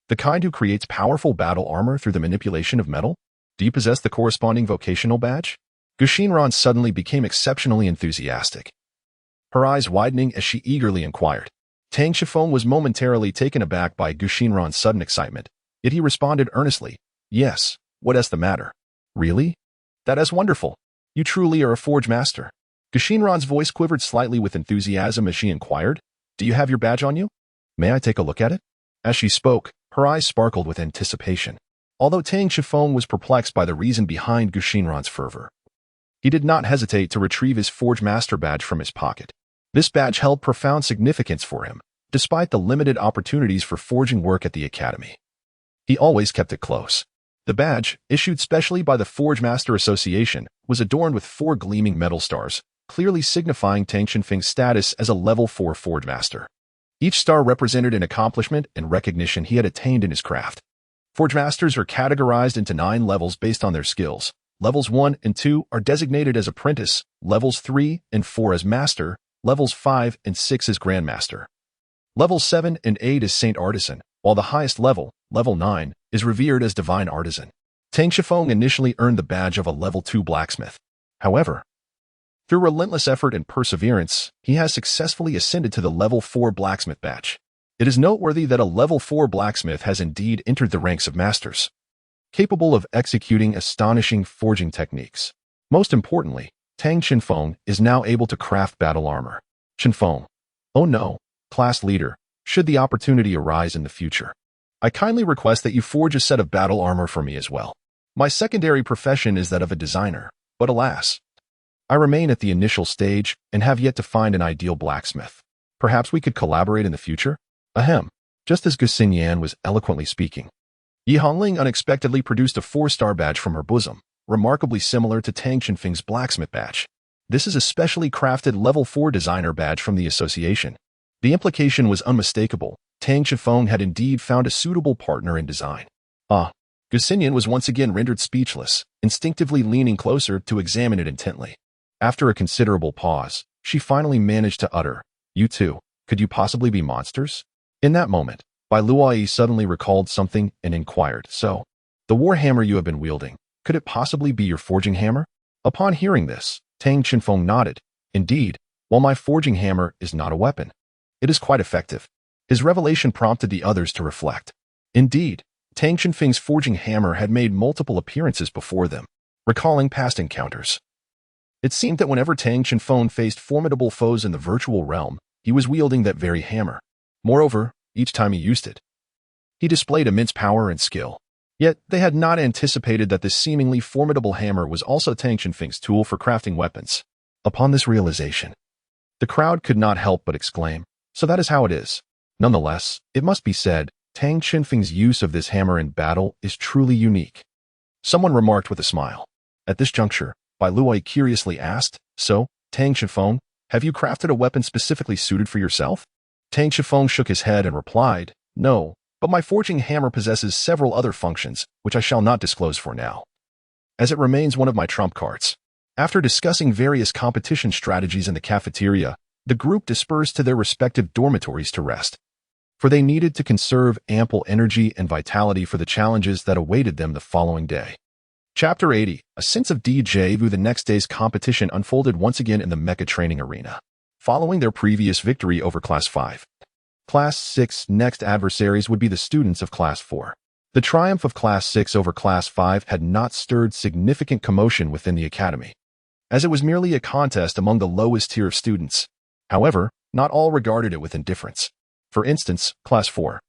The kind who creates powerful battle armor through the manipulation of metal? Do you possess the corresponding vocational badge? Gushinran suddenly became exceptionally enthusiastic, her eyes widening as she eagerly inquired. Tang Chunfeng was momentarily taken aback by Gushinran's sudden excitement, yet he responded earnestly, yes, what's the matter? Really? That is wonderful. You truly are a forge master. Gushinran's voice quivered slightly with enthusiasm as she inquired, do you have your badge on you? May I take a look at it? As she spoke, her eyes sparkled with anticipation. Although Tang Chunfeng was perplexed by the reason behind Gushinran's fervor, he did not hesitate to retrieve his Forge Master badge from his pocket. This badge held profound significance for him, despite the limited opportunities for forging work at the academy. He always kept it close. The badge, issued specially by the Forge Master Association, was adorned with 4 gleaming metal stars, clearly signifying Tang Chunfeng's status as a level 4 Forge Master. Each star represented an accomplishment and recognition he had attained in his craft. Forge Masters are categorized into 9 levels based on their skills. Levels 1 and 2 are designated as Apprentice, levels 3 and 4 as Master, levels 5 and 6 as Grandmaster. Levels 7 and 8 is Saint Artisan, while the highest level, level 9, is revered as Divine Artisan. Tang Chunfeng initially earned the badge of a level 2 blacksmith. However, through relentless effort and perseverance, he has successfully ascended to the level 4 blacksmith badge. It is noteworthy that a level 4 blacksmith has indeed entered the ranks of masters, capable of executing astonishing forging techniques. Most importantly, Tang Chunfeng is now able to craft battle armor. Chunfeng, oh no, class leader, should the opportunity arise in the future, I kindly request that you forge a set of battle armor for me as well. My secondary profession is that of a designer, but alas, I remain at the initial stage and have yet to find an ideal blacksmith. Perhaps we could collaborate in the future? Ahem. Just as Gusinyan was eloquently speaking, Yi Hongling unexpectedly produced a 4-star badge from her bosom, remarkably similar to Tang Chunfeng's blacksmith badge. This is a specially crafted level 4 designer badge from the association. The implication was unmistakable. Tang Chunfeng had indeed found a suitable partner in design. Gusinyan was once again rendered speechless, instinctively leaning closer to examine it intently. After a considerable pause, she finally managed to utter, you two, could you possibly be monsters? In that moment, Bai Luai suddenly recalled something and inquired, "So, the war hammer you have been wielding, could it possibly be your forging hammer?" Upon hearing this, Tang Qinfeng nodded. "Indeed, while my forging hammer is not a weapon, it is quite effective." His revelation prompted the others to reflect. Indeed, Tang Qinfeng's forging hammer had made multiple appearances before them, recalling past encounters. It seemed that whenever Tang Qinfeng faced formidable foes in the virtual realm, he was wielding that very hammer. Moreover, each time he used it, he displayed immense power and skill. Yet, they had not anticipated that this seemingly formidable hammer was also Tang Qinfeng's tool for crafting weapons. Upon this realization, the crowd could not help but exclaim, "So that is how it is." Nonetheless, it must be said, Tang Qinfeng's use of this hammer in battle is truly unique. Someone remarked with a smile. At this juncture, Bai Luai curiously asked, "So, Tang Qinfeng, have you crafted a weapon specifically suited for yourself?" Tang Qinfeng shook his head and replied, "No, but my forging hammer possesses several other functions, which I shall not disclose for now, as it remains one of my trump cards." After discussing various competition strategies in the cafeteria, the group dispersed to their respective dormitories to rest, for they needed to conserve ample energy and vitality for the challenges that awaited them the following day. Chapter 80. A sense of déjà vu. The next day's competition unfolded once again in the mecha training arena. Following their previous victory over Class 5, Class 6 next adversaries would be the students of Class 4. The triumph of Class 6 over Class 5 had not stirred significant commotion within the academy, as it was merely a contest among the lowest tier of students. However, not all regarded it with indifference. For instance, Class 4,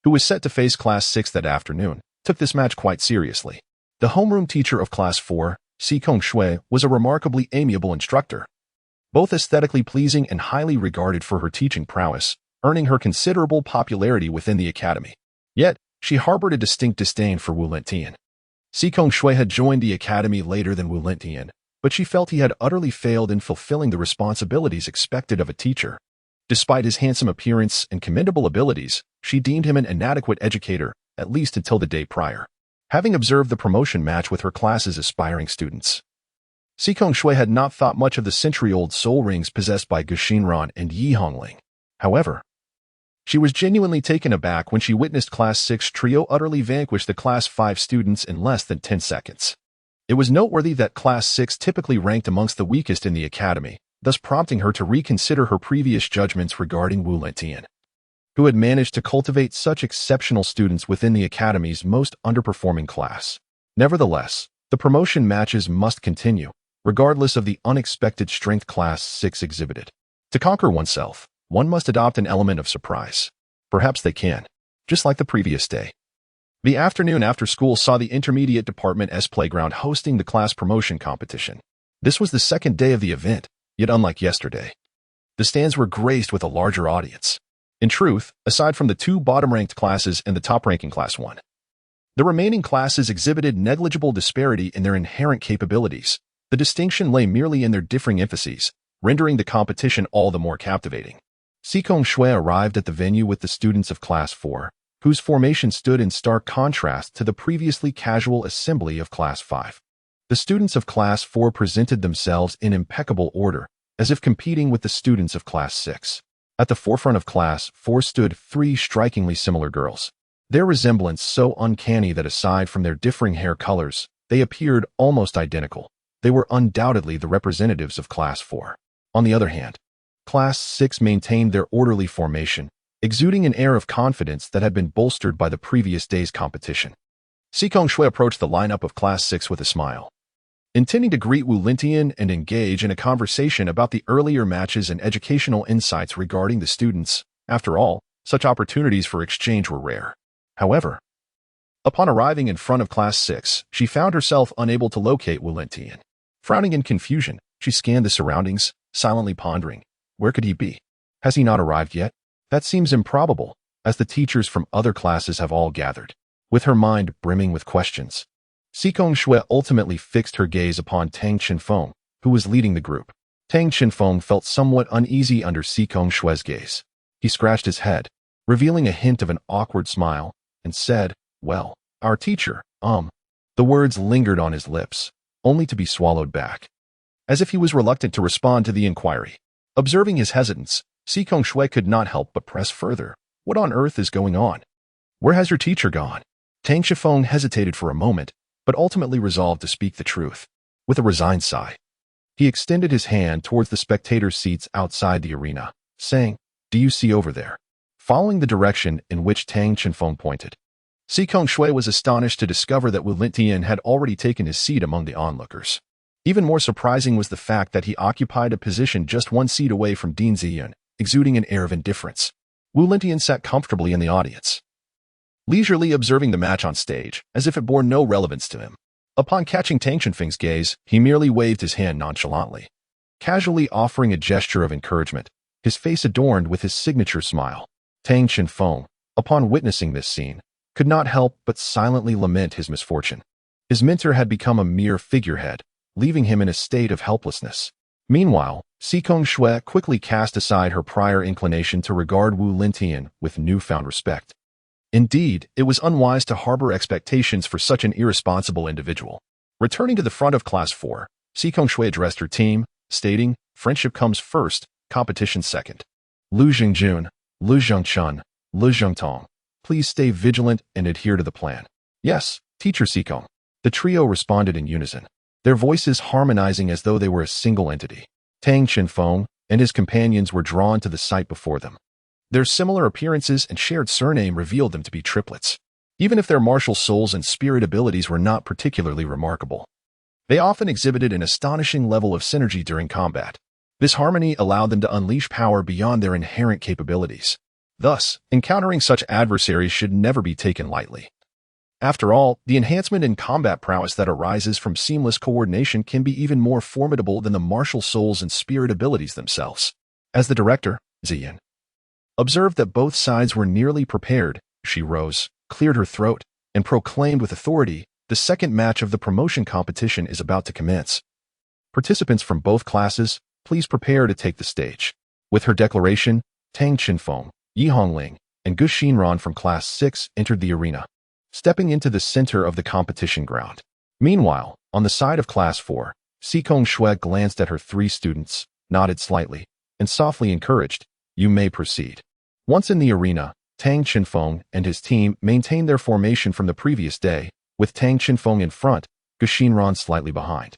who was set to face Class 6 that afternoon, took this match quite seriously. The homeroom teacher of Class 4, Si Kong Shui, was a remarkably amiable instructor, both aesthetically pleasing and highly regarded for her teaching prowess, earning her considerable popularity within the academy. Yet, she harbored a distinct disdain for Wu Lentian. Si Kong Shui had joined the academy later than Wu Lentian, but she felt he had utterly failed in fulfilling the responsibilities expected of a teacher. Despite his handsome appearance and commendable abilities, she deemed him an inadequate educator, at least until the day prior, having observed the promotion match with her class's aspiring students. Si Kong Shui had not thought much of the century-old soul rings possessed by Gu Xinran and Yi Hongling. However, she was genuinely taken aback when she witnessed Class 6 trio utterly vanquish the Class 5 students in less than 10 seconds. It was noteworthy that Class 6 typically ranked amongst the weakest in the academy, thus prompting her to reconsider her previous judgments regarding Wu Lentian, who had managed to cultivate such exceptional students within the academy's most underperforming class. Nevertheless, the promotion matches must continue, regardless of the unexpected strength Class 6 exhibited. To conquer oneself, one must adopt an element of surprise. Perhaps they can, just like the previous day. The afternoon after school saw the Intermediate Department's playground hosting the class promotion competition. This was the second day of the event, yet unlike yesterday, the stands were graced with a larger audience. In truth, aside from the two bottom-ranked classes and the top-ranking Class 1, the remaining classes exhibited negligible disparity in their inherent capabilities. The distinction lay merely in their differing emphases, rendering the competition all the more captivating. Si Kong Shui arrived at the venue with the students of Class 4, whose formation stood in stark contrast to the previously casual assembly of Class 5. The students of Class 4 presented themselves in impeccable order, as if competing with the students of Class 6. At the forefront of Class 4 stood three strikingly similar girls, their resemblance so uncanny that aside from their differing hair colors, they appeared almost identical. They were undoubtedly the representatives of Class 4. On the other hand, Class 6 maintained their orderly formation, exuding an air of confidence that had been bolstered by the previous day's competition. Si Kong Shui approached the lineup of Class 6 with a smile, intending to greet Wu Lentian and engage in a conversation about the earlier matches and educational insights regarding the students. After all, such opportunities for exchange were rare. However, upon arriving in front of Class 6, she found herself unable to locate Wu Lentian. Frowning in confusion, she scanned the surroundings, silently pondering, where could he be? Has he not arrived yet? That seems improbable, as the teachers from other classes have all gathered. With her mind brimming with questions, Si Kong Shui ultimately fixed her gaze upon Tang Qinfeng, who was leading the group. Tang Qinfeng felt somewhat uneasy under Si Kong Shui's gaze. He scratched his head, revealing a hint of an awkward smile, and said, "Well, our teacher, The words lingered on his lips, only to be swallowed back, as if he was reluctant to respond to the inquiry. Observing his hesitance, Si Kong Shui could not help but press further. What on earth is going on? Where has your teacher gone? Tang Shifeng hesitated for a moment, but ultimately resolved to speak the truth. With a resigned sigh, he extended his hand towards the spectators' seats outside the arena, saying, "Do you see over there?" Following the direction in which Tang Shifeng pointed, Si Kongshui was astonished to discover that Wu Lingtian had already taken his seat among the onlookers. Even more surprising was the fact that he occupied a position just one seat away from Dean Ziyun, exuding an air of indifference. Wu Lingtian sat comfortably in the audience, leisurely observing the match on stage, as if it bore no relevance to him. Upon catching Tang Shifeng's gaze, he merely waved his hand nonchalantly, casually offering a gesture of encouragement, his face adorned with his signature smile. Tang Shifeng, upon witnessing this scene, could not help but silently lament his misfortune. His mentor had become a mere figurehead, leaving him in a state of helplessness. Meanwhile, Si Kongshui quickly cast aside her prior inclination to regard Wu Lingtian with newfound respect. Indeed, it was unwise to harbor expectations for such an irresponsible individual. Returning to the front of Class 4, Si Kongshui addressed her team, stating, "Friendship comes first, competition second. Lu Jingjun, Lu Zhengchun, Lu Zhengtong, please stay vigilant and adhere to the plan." "Yes, Teacher Sikong." The trio responded in unison, their voices harmonizing as though they were a single entity. Tang Shifeng and his companions were drawn to the sight before them. Their similar appearances and shared surname revealed them to be triplets. Even if their martial souls and spirit abilities were not particularly remarkable, they often exhibited an astonishing level of synergy during combat. This harmony allowed them to unleash power beyond their inherent capabilities. Thus, encountering such adversaries should never be taken lightly. After all, the enhancement in combat prowess that arises from seamless coordination can be even more formidable than the martial souls and spirit abilities themselves. As the director, Ziyin observed that both sides were nearly prepared, she rose, cleared her throat, and proclaimed with authority, "The second match of the promotion competition is about to commence. Participants from both classes, please prepare to take the stage." With her declaration, Tang Shifeng, Yi Hongling, and Gu Xinran from Class 6 entered the arena, stepping into the center of the competition ground. Meanwhile, on the side of Class 4, Si Kongshui glanced at her three students, nodded slightly, and softly encouraged, "You may proceed." Once in the arena, Tang Shifeng and his team maintained their formation from the previous day, with Tang Shifeng in front, Gu Xinran slightly behind,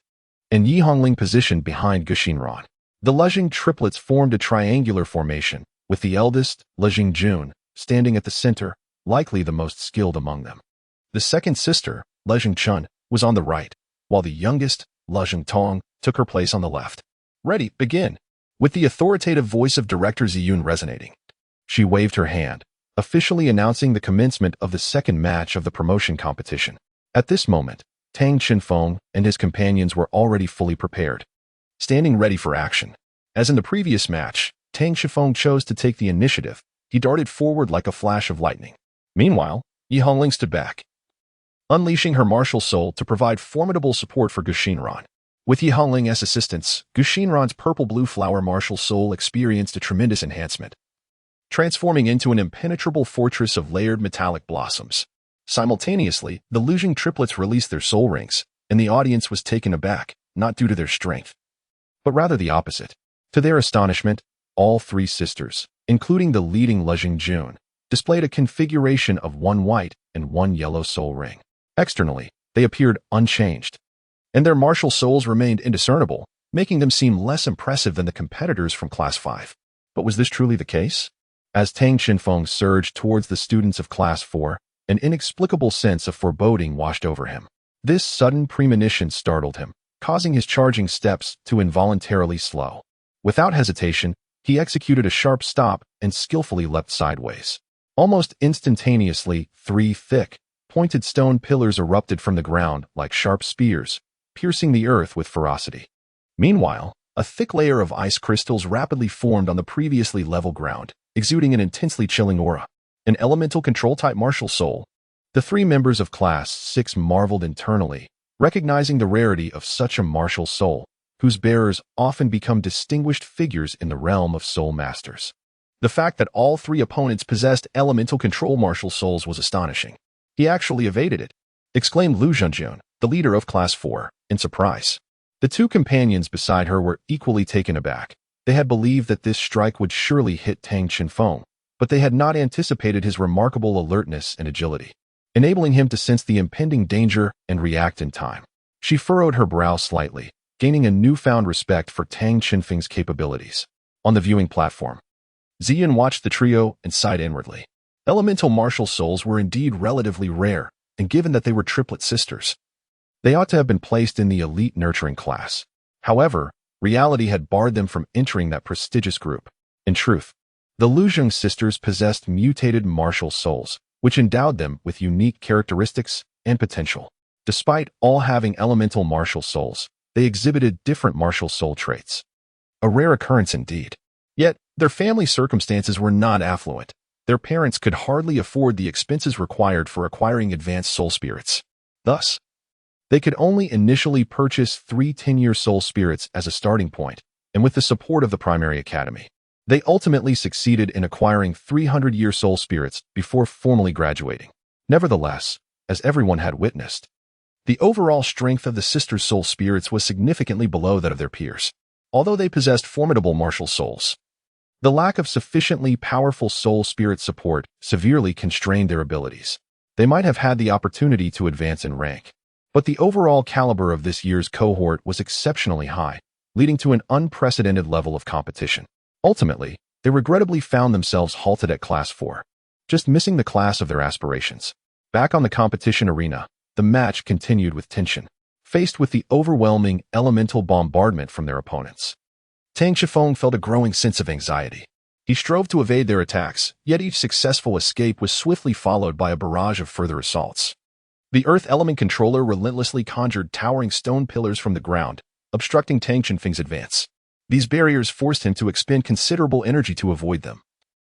and Yi Hongling positioned behind Gu Xinran. The Lejing triplets formed a triangular formation, with the eldest, Lejing Jun, standing at the center, likely the most skilled among them. The second sister, Lejing Chun, was on the right, while the youngest, Lejing Tong, took her place on the left. "Ready, begin." With the authoritative voice of Director Ziyun resonating, she waved her hand, officially announcing the commencement of the second match of the promotion competition. At this moment, Tang Shifeng and his companions were already fully prepared, standing ready for action. As in the previous match, Tang Shifeng chose to take the initiative. He darted forward like a flash of lightning. Meanwhile, Yi Hongling stood back, unleashing her martial soul to provide formidable support for Gu Xinran. With Yi Hongling as assistance, Gu Xinran's purple-blue flower martial soul experienced a tremendous enhancement, transforming into an impenetrable fortress of layered metallic blossoms. Simultaneously, the Lujing triplets released their soul rings, and the audience was taken aback, not due to their strength, but rather the opposite. To their astonishment, all three sisters, including the leading Lejing Jun, displayed a configuration of one white and one yellow soul ring. Externally, they appeared unchanged, and their martial souls remained indiscernible, making them seem less impressive than the competitors from Class 5. But was this truly the case? As Tang Shifeng surged towards the students of Class 4, an inexplicable sense of foreboding washed over him. This sudden premonition startled him, causing his charging steps to involuntarily slow. Without hesitation, he executed a sharp stop and skillfully leapt sideways. Almost instantaneously, three thick, pointed stone pillars erupted from the ground like sharp spears, piercing the earth with ferocity. Meanwhile, a thick layer of ice crystals rapidly formed on the previously level ground, exuding an intensely chilling aura. An elemental control-type martial soul. The three members of Class 6 marveled internally, recognizing the rarity of such a martial soul, whose bearers often become distinguished figures in the realm of soul masters. The fact that all three opponents possessed elemental control martial souls was astonishing. "He actually evaded it," exclaimed Lu Zhengjun, the leader of Class 4, in surprise. The two companions beside her were equally taken aback. They had believed that this strike would surely hit Tang Shifeng, but they had not anticipated his remarkable alertness and agility, enabling him to sense the impending danger and react in time. She furrowed her brow slightly, gaining a newfound respect for Tang Qinfeng's capabilities. On the viewing platform, Ziyan watched the trio and sighed inwardly. Elemental martial souls were indeed relatively rare, and given that they were triplet sisters, they ought to have been placed in the elite nurturing class. However, reality had barred them from entering that prestigious group. In truth, the Luzheng sisters possessed mutated martial souls, which endowed them with unique characteristics and potential. Despite all having elemental martial souls, they exhibited different martial soul traits. A rare occurrence indeed. Yet, their family circumstances were not affluent. Their parents could hardly afford the expenses required for acquiring advanced soul spirits. Thus, they could only initially purchase 3 10-year soul spirits as a starting point, and with the support of the primary academy, they ultimately succeeded in acquiring 300-year soul spirits before formally graduating. Nevertheless, as everyone had witnessed, the overall strength of the sisters' soul spirits was significantly below that of their peers. Although they possessed formidable martial souls, the lack of sufficiently powerful soul spirit support severely constrained their abilities. They might have had the opportunity to advance in rank, but the overall caliber of this year's cohort was exceptionally high, leading to an unprecedented level of competition. Ultimately, they regrettably found themselves halted at Class 4, just missing the class of their aspirations. Back on the competition arena, the match continued with tension, faced with the overwhelming elemental bombardment from their opponents. Tang Qifeng felt a growing sense of anxiety. He strove to evade their attacks, yet each successful escape was swiftly followed by a barrage of further assaults. The Earth Element Controller relentlessly conjured towering stone pillars from the ground, obstructing Tang Qinfeng's advance. These barriers forced him to expend considerable energy to avoid them,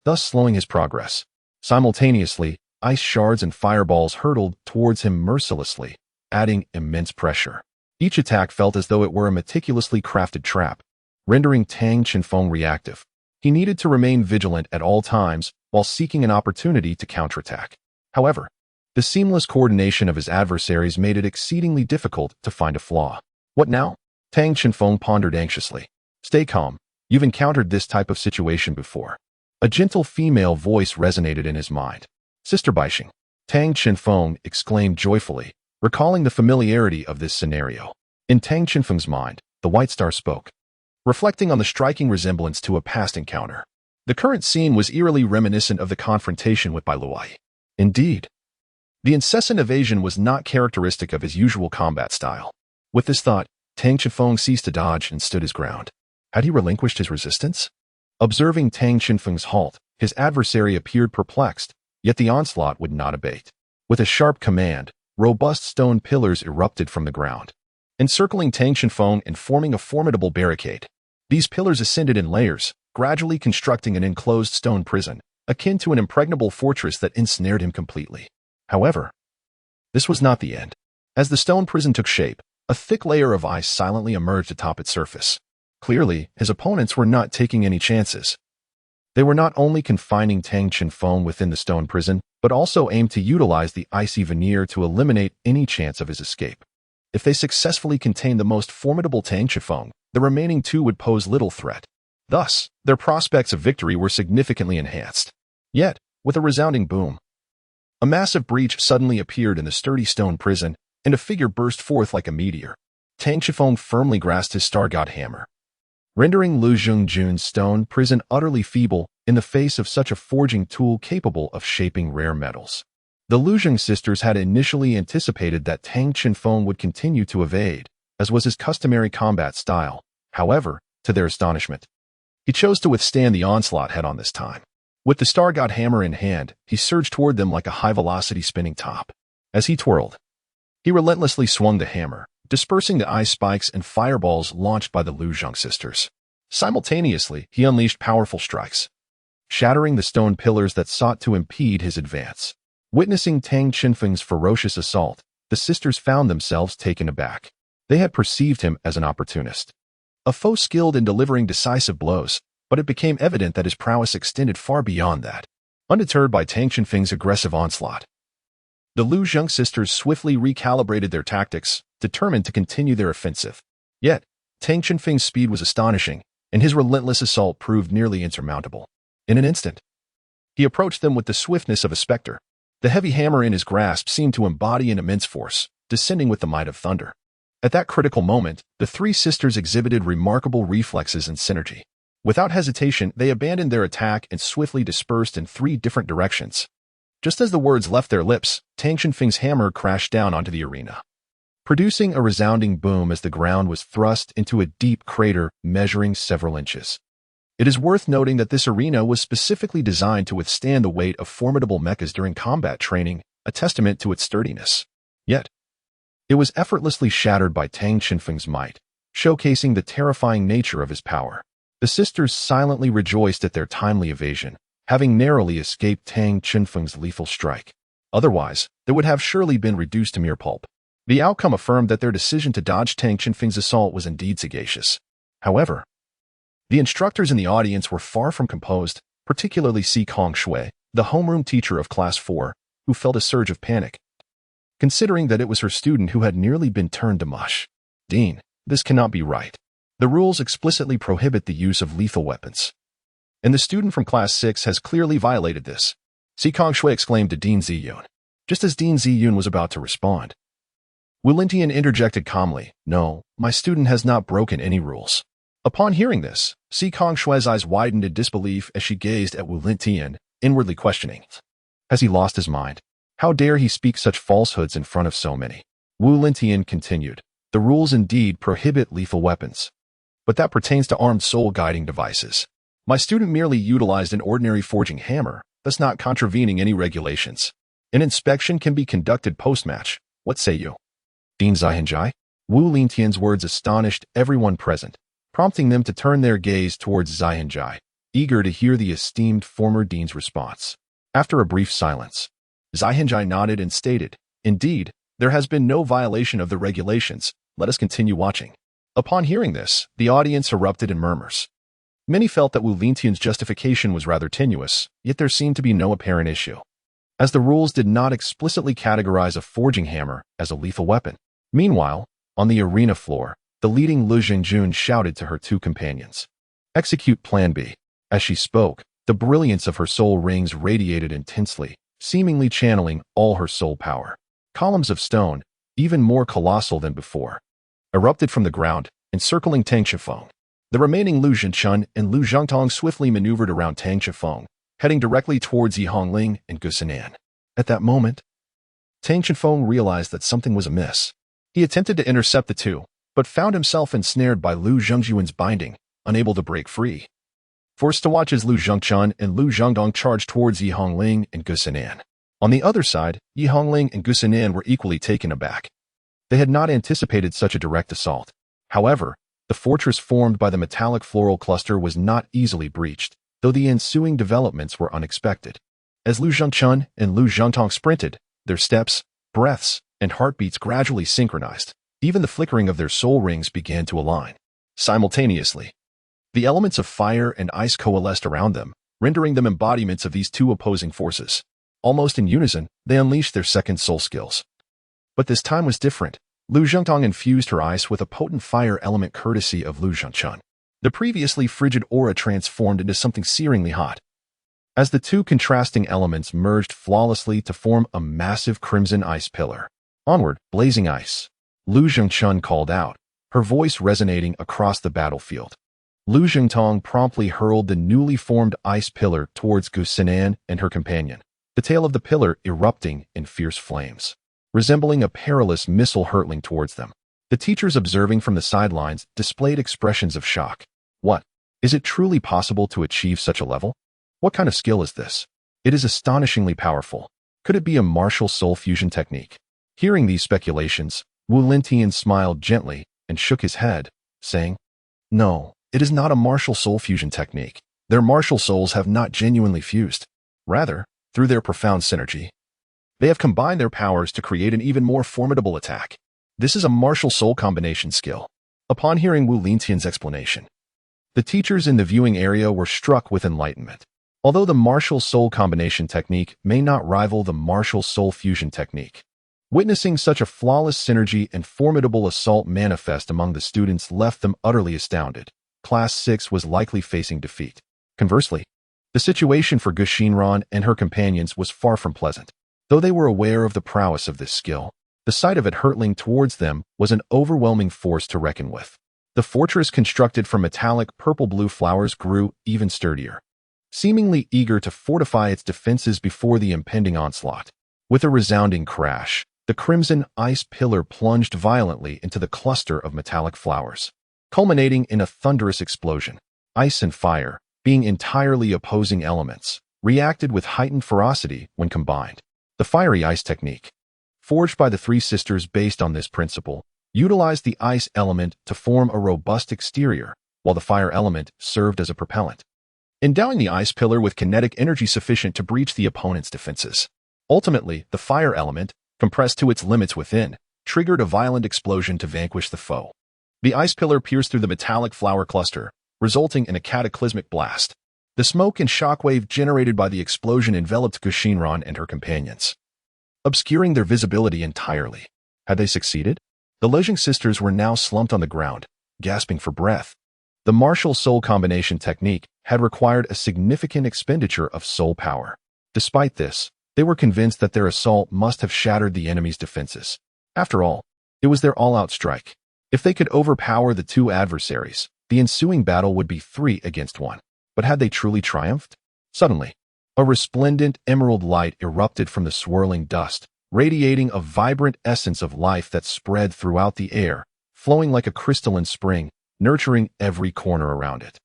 thus slowing his progress. Simultaneously, ice shards and fireballs hurtled towards him mercilessly, adding immense pressure. Each attack felt as though it were a meticulously crafted trap, rendering Tang Qinfeng reactive. He needed to remain vigilant at all times while seeking an opportunity to counterattack. However, the seamless coordination of his adversaries made it exceedingly difficult to find a flaw. What now? Tang Qinfeng pondered anxiously. Stay calm. You've encountered this type of situation before. A gentle female voice resonated in his mind. Sister Baixing. Tang Qinfeng exclaimed joyfully, recalling the familiarity of this scenario. In Tang Qinfeng's mind, the White Star spoke, reflecting on the striking resemblance to a past encounter. The current scene was eerily reminiscent of the confrontation with Bai Luai. Indeed, the incessant evasion was not characteristic of his usual combat style. With this thought, Tang Qinfeng ceased to dodge and stood his ground. Had he relinquished his resistance? Observing Tang Qinfeng's halt, his adversary appeared perplexed, yet the onslaught would not abate. With a sharp command, robust stone pillars erupted from the ground, encircling Tang Qinfeng and forming a formidable barricade. These pillars ascended in layers, gradually constructing an enclosed stone prison, akin to an impregnable fortress that ensnared him completely. However, this was not the end. As the stone prison took shape, a thick layer of ice silently emerged atop its surface. Clearly, his opponents were not taking any chances. They were not only confining Tang Qinfeng within the stone prison, but also aimed to utilize the icy veneer to eliminate any chance of his escape. If they successfully contained the most formidable Tang Qinfeng, the remaining two would pose little threat. Thus, their prospects of victory were significantly enhanced. Yet, with a resounding boom, a massive breach suddenly appeared in the sturdy stone prison, and a figure burst forth like a meteor. Tang Qifeng firmly grasped his Star God hammer, rendering Lu Zhongjun's stone prison utterly feeble in the face of such a forging tool capable of shaping rare metals. The Luzheng sisters had initially anticipated that Tang Qinfeng would continue to evade, as was his customary combat style. However, to their astonishment, he chose to withstand the onslaught head-on this time. With the Star God hammer in hand, he surged toward them like a high-velocity spinning top. As he twirled, he relentlessly swung the hammer, dispersing the ice spikes and fireballs launched by the Luzheng sisters. Simultaneously, he unleashed powerful strikes, shattering the stone pillars that sought to impede his advance. Witnessing Tang Qinfeng's ferocious assault, the sisters found themselves taken aback. They had perceived him as an opportunist, a foe skilled in delivering decisive blows, but it became evident that his prowess extended far beyond that. Undeterred by Tang Qinfeng's aggressive onslaught, the Luzheng sisters swiftly recalibrated their tactics, determined to continue their offensive. Yet, Tang Qinfeng's speed was astonishing, and his relentless assault proved nearly insurmountable. In an instant, He approached them with the swiftness of a specter. The heavy hammer in his grasp seemed to embody an immense force, descending with the might of thunder. At that critical moment, the three sisters exhibited remarkable reflexes and synergy. Without hesitation, they abandoned their attack and swiftly dispersed in three different directions. Just as the words left their lips, Tang Shenfeng's hammer crashed down onto the arena, producing a resounding boom as the ground was thrust into a deep crater measuring several inches. It is worth noting that this arena was specifically designed to withstand the weight of formidable mechas during combat training, a testament to its sturdiness. Yet, it was effortlessly shattered by Tang Shenfeng's might, showcasing the terrifying nature of his power. The sisters silently rejoiced at their timely evasion, having narrowly escaped Tang Shenfeng's lethal strike. Otherwise, they would have surely been reduced to mere pulp. The outcome affirmed that their decision to dodge Tang Shenfeng's assault was indeed sagacious. However, the instructors in the audience were far from composed, particularly Si Kong Shui, the homeroom teacher of Class 4, who felt a surge of panic, considering that it was her student who had nearly been turned to mush. Dean, this cannot be right. The rules explicitly prohibit the use of lethal weapons, and the student from Class 6 has clearly violated this. Si Kong Shui exclaimed to Dean Ziyun. Just as Dean Ziyun was about to respond, Wu Lintian interjected calmly, "No, my student has not broken any rules." Upon hearing this, Si Kong Shui's eyes widened in disbelief as she gazed at Wu Lintian, inwardly questioning. Has he lost his mind? How dare he speak such falsehoods in front of so many? Wu Lintian continued, "The rules indeed prohibit lethal weapons, but that pertains to armed soul-guiding devices. My student merely utilized an ordinary forging hammer, thus not contravening any regulations. An inspection can be conducted post-match. What say you?" Dean Zaihanjai? Wu Lintian's words astonished everyone present, prompting them to turn their gaze towards Zaihanjai, eager to hear the esteemed former dean's response. After a brief silence, Zaihanjai nodded and stated, "Indeed, there has been no violation of the regulations. Let us continue watching." Upon hearing this, the audience erupted in murmurs. Many felt that Wu Lintian's justification was rather tenuous, yet there seemed to be no apparent issue, as the rules did not explicitly categorize a forging hammer as a lethal weapon. Meanwhile, on the arena floor, the leading Lu Zhengjun shouted to her two companions, "Execute Plan B." As she spoke, the brilliance of her soul rings radiated intensely, seemingly channeling all her soul power. Columns of stone, even more colossal than before, erupted from the ground, encircling Tang Shenfeng. The remaining Lu Zhenchun and Lu Zhengtong swiftly maneuvered around Tang Shenfeng, heading directly towards Yi Hongling and Gu Sinan. At that moment, Tang Shenfeng realized that something was amiss. He attempted to intercept the two, but found himself ensnared by Lu Zhengjuan's binding, unable to break free. Forced to watch as Lu Zhengchun and Lu Zhengdong charged towards Yi Hongling and Gu Sinan. On the other side, Yi Hongling and Gu Sinan were equally taken aback. They had not anticipated such a direct assault. However, the fortress formed by the metallic floral cluster was not easily breached, though the ensuing developments were unexpected. As Lu Zhengchun and Lu Zhengtong sprinted, their steps, breaths, and heartbeats gradually synchronized. Even the flickering of their soul rings began to align. Simultaneously, the elements of fire and ice coalesced around them, rendering them embodiments of these two opposing forces. Almost in unison, they unleashed their second soul skills. But this time was different. Lu Zhengtong infused her ice with a potent fire element courtesy of Lu Zhengchun. The previously frigid aura transformed into something searingly hot. As the two contrasting elements merged flawlessly to form a massive crimson ice pillar. "Onward, blazing ice," Lu Zhengchun called out, her voice resonating across the battlefield. Lu Zhengtong promptly hurled the newly formed ice pillar towards Gu Sinan and her companion, the tail of the pillar erupting in fierce flames, resembling a perilous missile hurtling towards them. The teachers observing from the sidelines displayed expressions of shock. What? Is it truly possible to achieve such a level? What kind of skill is this? It is astonishingly powerful. Could it be a martial soul fusion technique? Hearing these speculations, Wu Lintian smiled gently and shook his head, saying, "No, it is not a martial soul fusion technique. Their martial souls have not genuinely fused. Rather, through their profound synergy, they have combined their powers to create an even more formidable attack. This is a martial soul combination skill." Upon hearing Wu Lintian's explanation, the teachers in the viewing area were struck with enlightenment. Although the martial soul combination technique may not rival the martial soul fusion technique, witnessing such a flawless synergy and formidable assault manifest among the students left them utterly astounded. Class 6 was likely facing defeat. Conversely, The situation for Guxinran and her companions was far from pleasant. Though they were aware of the prowess of this skill, the sight of it hurtling towards them was an overwhelming force to reckon with. The fortress constructed from metallic purple-blue flowers grew even sturdier, seemingly eager to fortify its defenses before the impending onslaught. With a resounding crash, the crimson ice pillar plunged violently into the cluster of metallic flowers, culminating in a thunderous explosion. Ice and fire, being entirely opposing elements, reacted with heightened ferocity when combined. The fiery ice technique, forged by the three sisters based on this principle, utilized the ice element to form a robust exterior, while the fire element served as a propellant, endowing the ice pillar with kinetic energy sufficient to breach the opponent's defenses. Ultimately, the fire element, compressed to its limits within, triggered a violent explosion to vanquish the foe. The ice pillar pierced through the metallic flower cluster, resulting in a cataclysmic blast. The smoke and shockwave generated by the explosion enveloped Guxinran and her companions, obscuring their visibility entirely. Had they succeeded? The Lejing sisters were now slumped on the ground, gasping for breath. The martial soul combination technique had required a significant expenditure of soul power. Despite this, they were convinced that their assault must have shattered the enemy's defenses. After all, it was their all-out strike. If they could overpower the two adversaries, the ensuing battle would be 3 against 1. But had they truly triumphed? Suddenly, a resplendent emerald light erupted from the swirling dust, radiating a vibrant essence of life that spread throughout the air, flowing like a crystalline spring, nurturing every corner around it.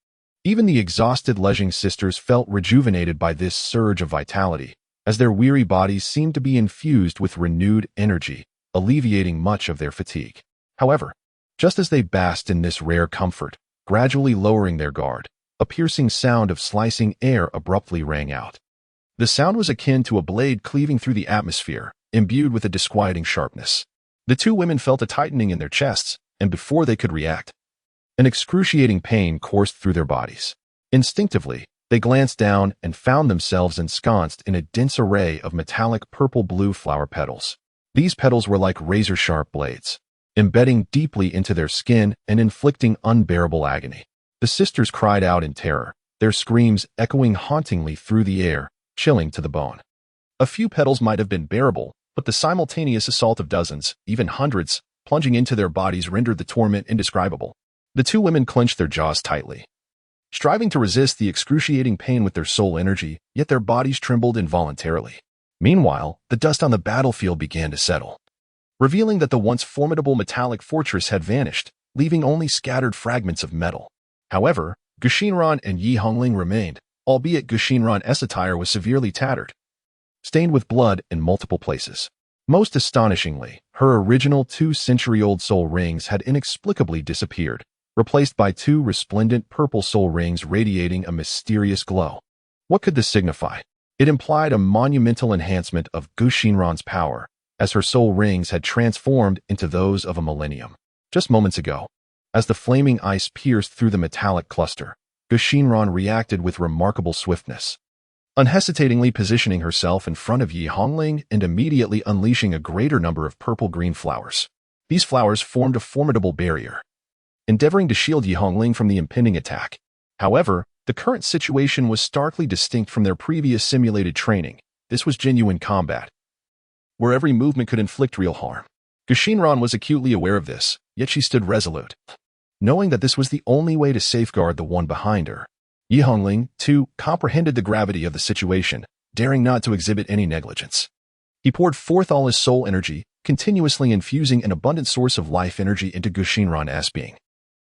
Even the exhausted Lejing sisters felt rejuvenated by this surge of vitality, as their weary bodies seemed to be infused with renewed energy, alleviating much of their fatigue. However, just as they basked in this rare comfort, gradually lowering their guard, a piercing sound of slicing air abruptly rang out. The sound was akin to a blade cleaving through the atmosphere, imbued with a disquieting sharpness. The two women felt a tightening in their chests, and before they could react, an excruciating pain coursed through their bodies. Instinctively, they glanced down and found themselves ensconced in a dense array of metallic purple-blue flower petals. These petals were like razor-sharp blades, embedding deeply into their skin and inflicting unbearable agony. The sisters cried out in terror, their screams echoing hauntingly through the air, chilling to the bone. A few petals might have been bearable, but the simultaneous assault of dozens, even hundreds, plunging into their bodies rendered the torment indescribable. The two women clenched their jaws tightly, striving to resist the excruciating pain with their soul energy, yet their bodies trembled involuntarily. Meanwhile, the dust on the battlefield began to settle, revealing that the once formidable metallic fortress had vanished, leaving only scattered fragments of metal. However, Guxinran and Yi Hongling remained, albeit Guxinran's attire was severely tattered, stained with blood in multiple places. Most astonishingly, her original 2-century-old soul rings had inexplicably disappeared, replaced by 2 resplendent purple soul rings radiating a mysterious glow. What could this signify? It implied a monumental enhancement of Guxinran's power, as her soul rings had transformed into those of a millennium. Just moments ago, as the flaming ice pierced through the metallic cluster, Guxinran reacted with remarkable swiftness, unhesitatingly positioning herself in front of Yi Hongling and immediately unleashing a greater number of purple-green flowers. These flowers formed a formidable barrier, endeavoring to shield Yi Hongling from the impending attack. However, the current situation was starkly distinct from their previous simulated training. This was genuine combat, where every movement could inflict real harm. Guxinran was acutely aware of this, yet she stood resolute, knowing that this was the only way to safeguard the one behind her. Yi Hongling, too, comprehended the gravity of the situation, daring not to exhibit any negligence. He poured forth all his soul energy, continuously infusing an abundant source of life energy into Guxinran's being.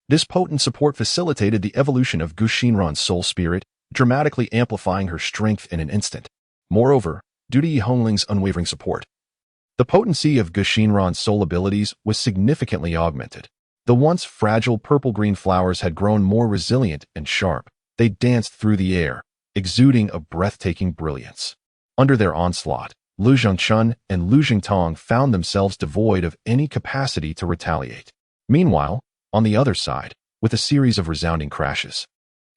This potent support facilitated the evolution of Guxinran's soul spirit, dramatically amplifying her strength in an instant. Moreover, due to Yi Hongling's unwavering support, the potency of Guxinran's soul abilities was significantly augmented. The once fragile purple-green flowers had grown more resilient and sharp. They danced through the air, exuding a breathtaking brilliance. Under their onslaught, Lu Zhongchun and Lu Jingtong found themselves devoid of any capacity to retaliate. Meanwhile, on the other side, with a series of resounding crashes,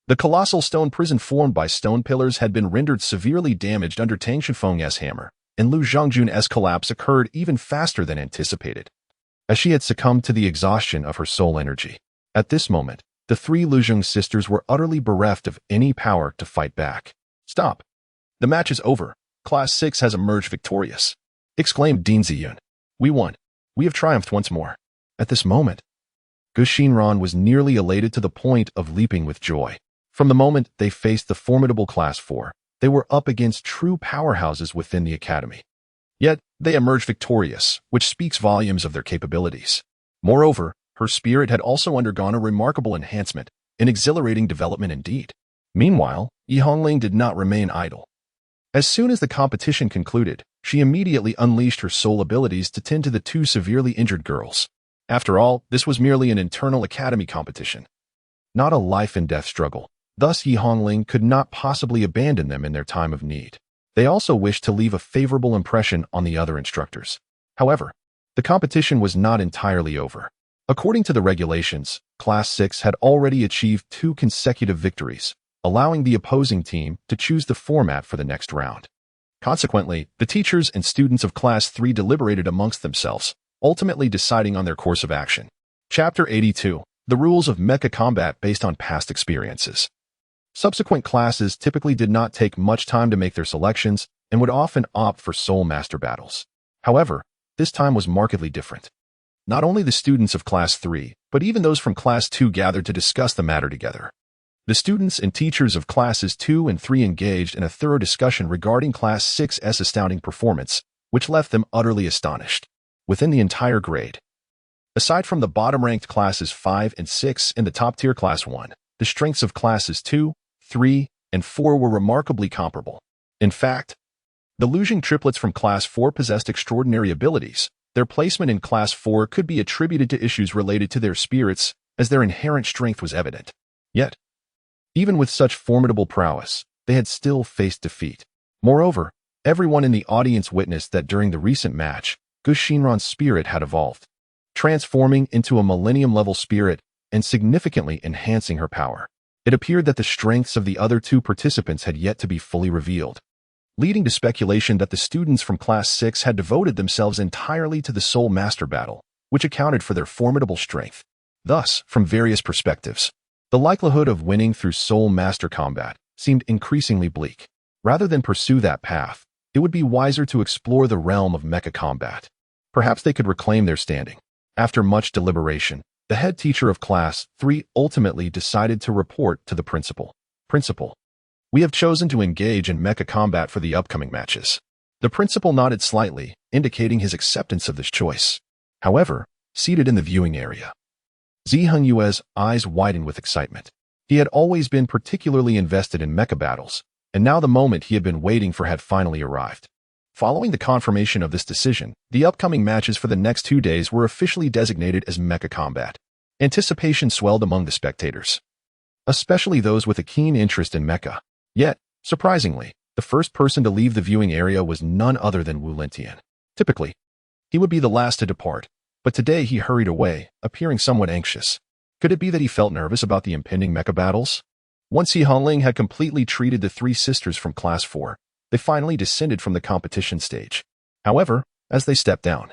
the colossal stone prison formed by stone pillars had been rendered severely damaged under Tang Shenfeng's hammer, and Lu Zhongjun's collapse occurred even faster than anticipated, as she had succumbed to the exhaustion of her soul energy. At this moment, the 3 Luzheng sisters were utterly bereft of any power to fight back. Stop. The match is over. Class 6 has emerged victorious, exclaimed Dean Ziyun. We won. We have triumphed once more. At this moment, Gu Xinran was nearly elated to the point of leaping with joy. From the moment they faced the formidable Class 4, they were up against true powerhouses within the academy. Yet, they emerged victorious, which speaks volumes of their capabilities. Moreover, her spirit had also undergone a remarkable enhancement, an exhilarating development indeed. Meanwhile, Yi Hongling did not remain idle. As soon as the competition concluded, she immediately unleashed her soul abilities to tend to the two severely injured girls. After all, this was merely an internal academy competition, not a life-and-death struggle. Thus, Yi Hongling could not possibly abandon them in their time of need. They also wished to leave a favorable impression on the other instructors. However, the competition was not entirely over. According to the regulations, Class 6 had already achieved 2 consecutive victories, allowing the opposing team to choose the format for the next round. Consequently, the teachers and students of Class 3 deliberated amongst themselves, ultimately deciding on their course of action. Chapter 82. The Rules of Mecha Combat Based on Past Experiences. Subsequent classes typically did not take much time to make their selections and would often opt for Soul Master battles. However, this time was markedly different. Not only the students of Class 3, but even those from Class 2 gathered to discuss the matter together. The students and teachers of Classes 2 and 3 engaged in a thorough discussion regarding Class 6's astounding performance, which left them utterly astonished. Within the entire grade, aside from the bottom-ranked Classes 5 and 6 in the top-tier Class 1, the strengths of Classes 2, 3, and 4 were remarkably comparable. In fact, the Luzhing triplets from Class 4 possessed extraordinary abilities. Their placement in Class 4 could be attributed to issues related to their spirits, as their inherent strength was evident. Yet, even with such formidable prowess, they had still faced defeat. Moreover, everyone in the audience witnessed that during the recent match, Gu Xinran's spirit had evolved, transforming into a millennium-level spirit and significantly enhancing her power. It appeared that the strengths of the other 2 participants had yet to be fully revealed, leading to speculation that the students from Class 6 had devoted themselves entirely to the Soul Master battle, which accounted for their formidable strength. Thus, from various perspectives, the likelihood of winning through Soul Master combat seemed increasingly bleak. Rather than pursue that path, it would be wiser to explore the realm of mecha combat. Perhaps they could reclaim their standing. After much deliberation, the head teacher of Class 3 ultimately decided to report to the principal. Principal, we have chosen to engage in mecha combat for the upcoming matches. The principal nodded slightly, indicating his acceptance of this choice. However, seated in the viewing area, Zi Hengyue's eyes widened with excitement. He had always been particularly invested in mecha battles, and now the moment he had been waiting for had finally arrived. Following the confirmation of this decision, the upcoming matches for the next 2 days were officially designated as mecha combat. Anticipation swelled among the spectators, especially those with a keen interest in mecha. Yet, surprisingly, the first person to leave the viewing area was none other than Wu Lentian. Typically, he would be the last to depart, but today he hurried away, appearing somewhat anxious. Could it be that he felt nervous about the impending mecha battles? Once Yi Hongling had completely treated the 3 sisters from Class 4, they finally descended from the competition stage. However, as they stepped down,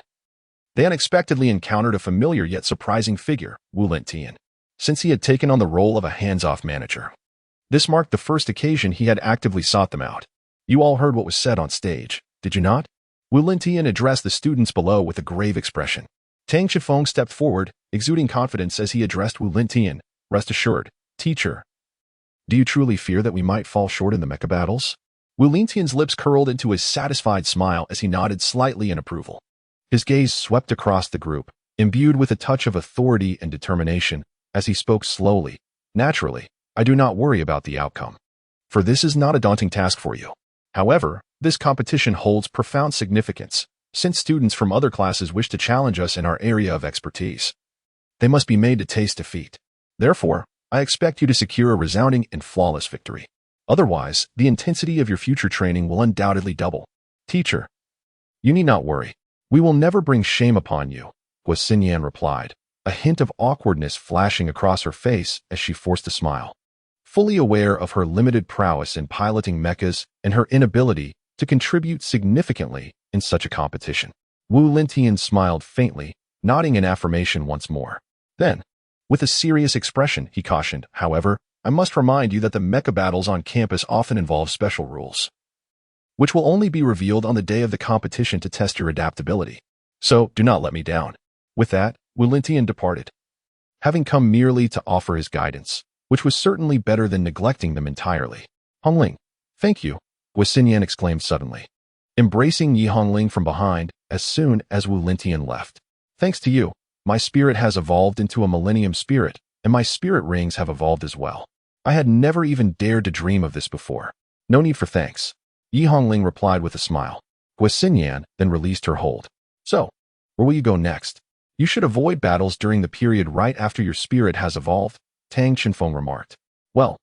they unexpectedly encountered a familiar yet surprising figure, Wu Lentian, since he had taken on the role of a hands-off manager. This marked the first occasion he had actively sought them out. You all heard what was said on stage, did you not? Wu Lentian addressed the students below with a grave expression. Tang Shifeng stepped forward, exuding confidence as he addressed Wu Lentian. Rest assured, teacher. Do you truly fear that we might fall short in the mecha battles? Wu Lentian's lips curled into a satisfied smile as he nodded slightly in approval. His gaze swept across the group, imbued with a touch of authority and determination, as he spoke slowly. Naturally, I do not worry about the outcome, for this is not a daunting task for you. However, this competition holds profound significance, since students from other classes wish to challenge us in our area of expertise. They must be made to taste defeat. Therefore, I expect you to secure a resounding and flawless victory. Otherwise, the intensity of your future training will undoubtedly double. Teacher, you need not worry. We will never bring shame upon you, Guo Xinyan replied, a hint of awkwardness flashing across her face as she forced a smile. Fully aware of her limited prowess in piloting mechas and her inability to contribute significantly in such a competition, Wu Lentian smiled faintly, nodding in affirmation once more. Then, with a serious expression, he cautioned, however, I must remind you that the mecha battles on campus often involve special rules, which will only be revealed on the day of the competition to test your adaptability. So, do not let me down. With that, Wu Lintian departed, having come merely to offer his guidance, which was certainly better than neglecting them entirely. Hongling, thank you, Guo Xinyan exclaimed suddenly, embracing Yi Hongling from behind as soon as Wu Lintian left. Thanks to you, my spirit has evolved into a millennium spirit, and my spirit rings have evolved as well. I had never even dared to dream of this before. No need for thanks, Yi Hongling replied with a smile. Guo Xinyan then released her hold. So, where will you go next? You should avoid battles during the period right after your spirit has evolved, Tang Qinfeng remarked. Well,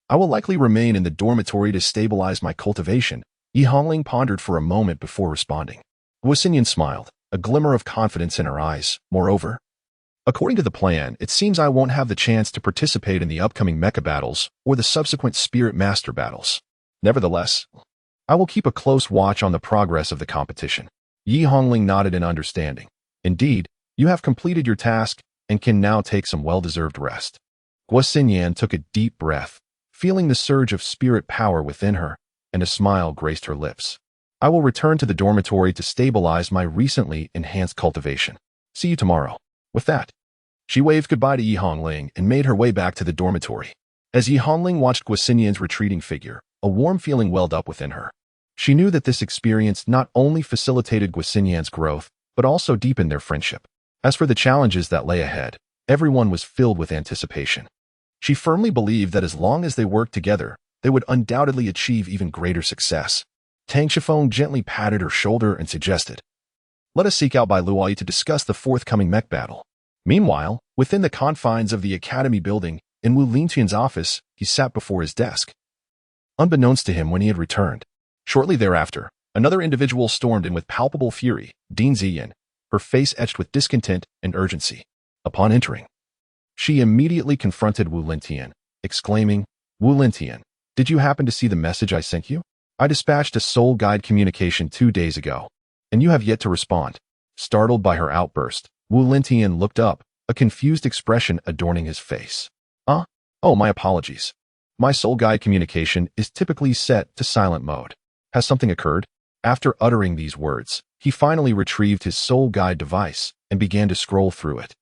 I will likely remain in the dormitory to stabilize my cultivation, Yi Hongling pondered for a moment before responding. Guo Xinyan smiled, a glimmer of confidence in her eyes. Moreover, according to the plan, it seems I won't have the chance to participate in the upcoming mecha battles or the subsequent spirit master battles. Nevertheless, I will keep a close watch on the progress of the competition. Yi Hongling nodded in understanding. Indeed, you have completed your task and can now take some well-deserved rest. Guo Xinyan took a deep breath, feeling the surge of spirit power within her, and a smile graced her lips. I will return to the dormitory to stabilize my recently enhanced cultivation. See you tomorrow. With that, she waved goodbye to Yi Hongling and made her way back to the dormitory. As Yi Hongling watched Guo Xinyan's retreating figure, a warm feeling welled up within her. She knew that this experience not only facilitated Guo Xinyan's growth, but also deepened their friendship. As for the challenges that lay ahead, everyone was filled with anticipation. She firmly believed that as long as they worked together, they would undoubtedly achieve even greater success. Tang Qinfeng gently patted her shoulder and suggested, "Let us seek out Bai Luoyi to discuss the forthcoming mech battle." Meanwhile, within the confines of the academy building, in Wu Lintian's office, he sat before his desk. Unbeknownst to him when he had returned, shortly thereafter, another individual stormed in with palpable fury, Dean Ziyan, her face etched with discontent and urgency. Upon entering, she immediately confronted Wu Lintian, exclaiming, "Wu Lintian, did you happen to see the message I sent you? I dispatched a soul guide communication 2 days ago, and you have yet to respond." Startled by her outburst, Wu Lintian looked up, a confused expression adorning his face. Oh, my apologies. My soul guide communication is typically set to silent mode. Has something occurred?" After uttering these words, he finally retrieved his soul guide device and began to scroll through it.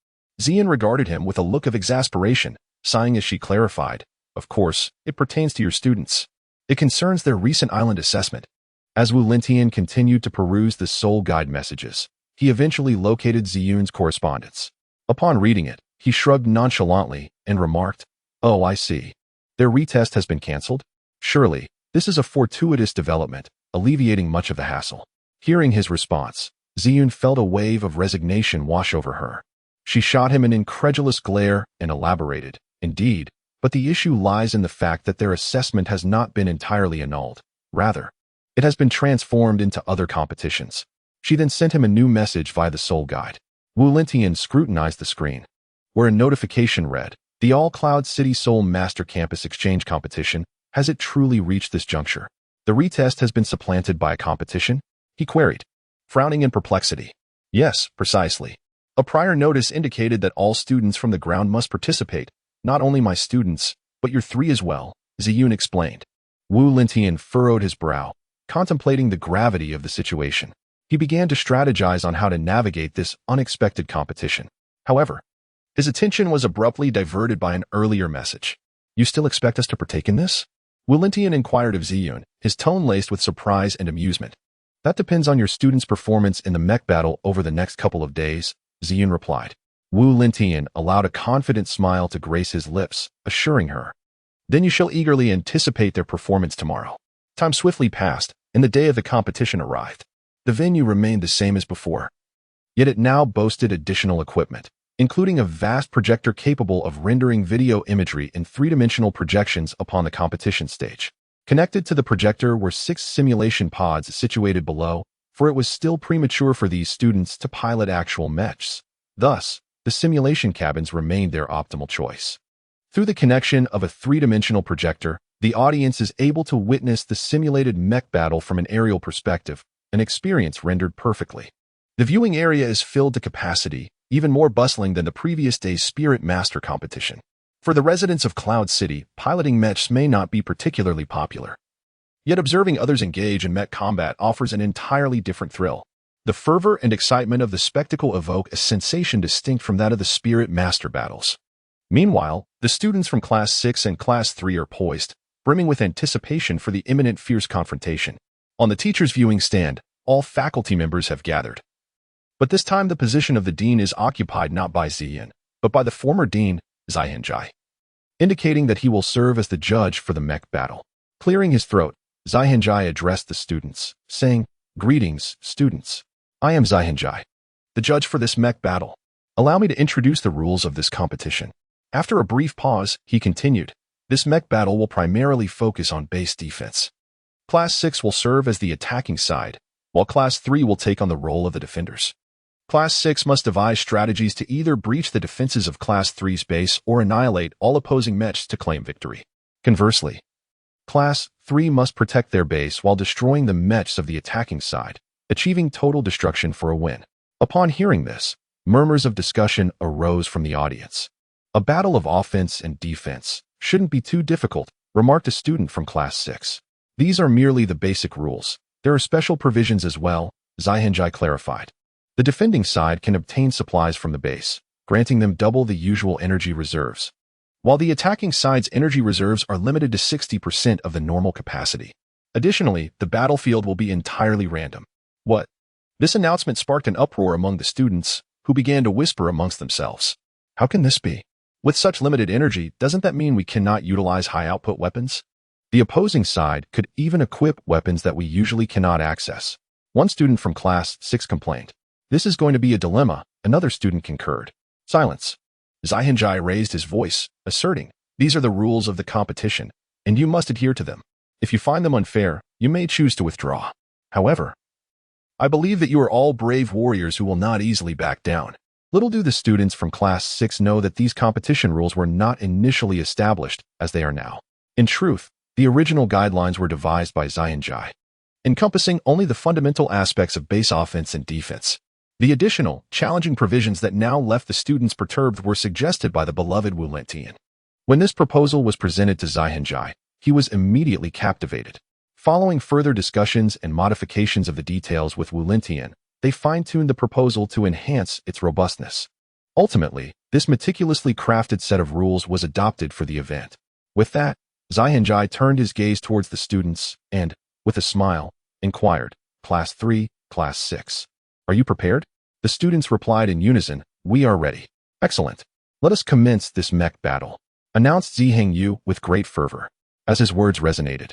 Ziyan regarded him with a look of exasperation, sighing as she clarified, "Of course, it pertains to your students. It concerns their recent island assessment." As Wu Lintian continued to peruse the soul guide messages, he eventually located Ziyun's correspondence. Upon reading it, he shrugged nonchalantly and remarked, "Oh, I see. Their retest has been cancelled? Surely, this is a fortuitous development, alleviating much of the hassle." Hearing his response, Ziyun felt a wave of resignation wash over her. She shot him an incredulous glare and elaborated, "Indeed, but the issue lies in the fact that their assessment has not been entirely annulled. Rather, it has been transformed into other competitions." She then sent him a new message via the soul guide. Wu Lintian scrutinized the screen, where a notification read, "The All Cloud City Soul Master Campus Exchange Competition. Has it truly reached this juncture? The retest has been supplanted by a competition?" he queried, frowning in perplexity. "Yes, precisely. A prior notice indicated that all students from the ground must participate, not only my students, but your 3 as well," Ziyun explained. Wu Lintian furrowed his brow, contemplating the gravity of the situation. He began to strategize on how to navigate this unexpected competition. However, his attention was abruptly diverted by an earlier message. "You still expect us to partake in this?" Wu Lintian inquired of Ziyun, his tone laced with surprise and amusement. "That depends on your students' performance in the mech battle over the next couple of days," Ziyun replied. Wu Lintian allowed a confident smile to grace his lips, assuring her, "Then you shall eagerly anticipate their performance tomorrow." Time swiftly passed, and the day of the competition arrived. The venue remained the same as before, yet it now boasted additional equipment, including a vast projector capable of rendering video imagery in 3-dimensional projections upon the competition stage. Connected to the projector were 6 simulation pods situated below, for it was still premature for these students to pilot actual mechs. Thus, the simulation cabins remained their optimal choice. Through the connection of a 3-dimensional projector, the audience is able to witness the simulated mech battle from an aerial perspective, an experience rendered perfectly. The viewing area is filled to capacity, even more bustling than the previous day's Spirit Master competition. For the residents of Cloud City, piloting mechs may not be particularly popular. Yet observing others engage in mech combat offers an entirely different thrill. The fervor and excitement of the spectacle evoke a sensation distinct from that of the Spirit Master battles. Meanwhile, the students from Class 6 and Class 3 are poised, brimming with anticipation for the imminent fierce confrontation. On the teacher's viewing stand, all faculty members have gathered. But this time the position of the dean is occupied not by Ziyin, but by the former dean, Zaihenjai, indicating that he will serve as the judge for the mech battle. Clearing his throat, Zaihenjai addressed the students, saying, "Greetings, students. I am Zaihenjai, the judge for this mech battle. Allow me to introduce the rules of this competition." After a brief pause, he continued, "This mech battle will primarily focus on base defense. Class 6 will serve as the attacking side, while Class 3 will take on the role of the defenders. Class 6 must devise strategies to either breach the defenses of Class 3's base or annihilate all opposing mechs to claim victory. Conversely, Class 3 must protect their base while destroying the mechs of the attacking side, achieving total destruction for a win." Upon hearing this, murmurs of discussion arose from the audience. "A battle of offense and defense shouldn't be too difficult," remarked a student from Class 6. "These are merely the basic rules. There are special provisions as well," Zaihenjai clarified. "The defending side can obtain supplies from the base, granting them double the usual energy reserves, while the attacking side's energy reserves are limited to 60% of the normal capacity. Additionally, the battlefield will be entirely random." What? This announcement sparked an uproar among the students, who began to whisper amongst themselves. How can this be? With such limited energy, doesn't that mean we cannot utilize high-output weapons? The opposing side could even equip weapons that we usually cannot access. One student from Class 6 complained. "This is going to be a dilemma," another student concurred. Silence. Zaihenjai raised his voice, asserting, "These are the rules of the competition, and you must adhere to them. If you find them unfair, you may choose to withdraw. However, I believe that you are all brave warriors who will not easily back down." Little do the students from Class 6 know that these competition rules were not initially established as they are now. In truth, the original guidelines were devised by Zaihenjai, encompassing only the fundamental aspects of base offense and defense. The additional, challenging provisions that now left the students perturbed were suggested by the beloved Wu Lentian. When this proposal was presented to Zaihenjai, he was immediately captivated. Following further discussions and modifications of the details with Wu Lentian, they fine-tuned the proposal to enhance its robustness. Ultimately, this meticulously crafted set of rules was adopted for the event. With that, Zaihenjai turned his gaze towards the students and, with a smile, inquired, "Class 3, Class 6. Are you prepared?" The students replied in unison, "We are ready." "Excellent. Let us commence this mech battle," announced Ziheng Yu with great fervor. As his words resonated,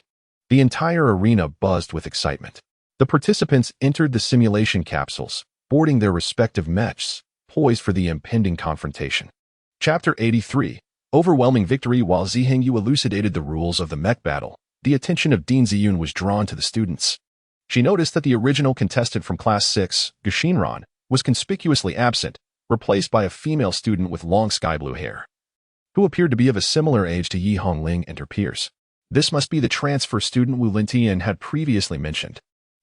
the entire arena buzzed with excitement. The participants entered the simulation capsules, boarding their respective mechs, poised for the impending confrontation. Chapter 83. Overwhelming victory. While Ziheng Yu elucidated the rules of the mech battle, the attention of Dean Ziyun was drawn to the students. She noticed that the original contestant from Class 6, Gashinran, was conspicuously absent, replaced by a female student with long sky-blue hair, who appeared to be of a similar age to Yi Hongling and her peers. This must be the transfer student Wu Lentian had previously mentioned.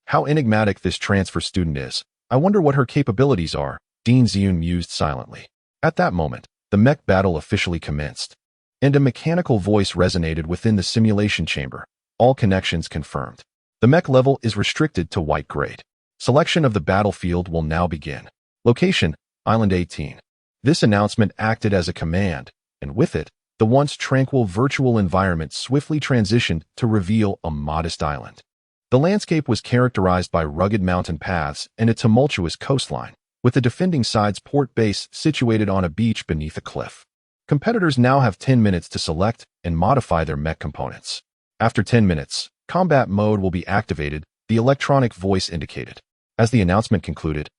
How enigmatic this transfer student is. I wonder what her capabilities are, Dean Ziyun mused silently. At that moment, the mech battle officially commenced, and a mechanical voice resonated within the simulation chamber. All connections confirmed. The mech level is restricted to white grade. Selection of the battlefield will now begin. Location, Island 18. This announcement acted as a command, and with it, the once tranquil virtual environment swiftly transitioned to reveal a modest island. The landscape was characterized by rugged mountain paths and a tumultuous coastline, with the defending side's port base situated on a beach beneath a cliff. Competitors now have 10 minutes to select and modify their mech components. After 10 minutes, combat mode will be activated, the electronic voice indicated. As the announcement concluded,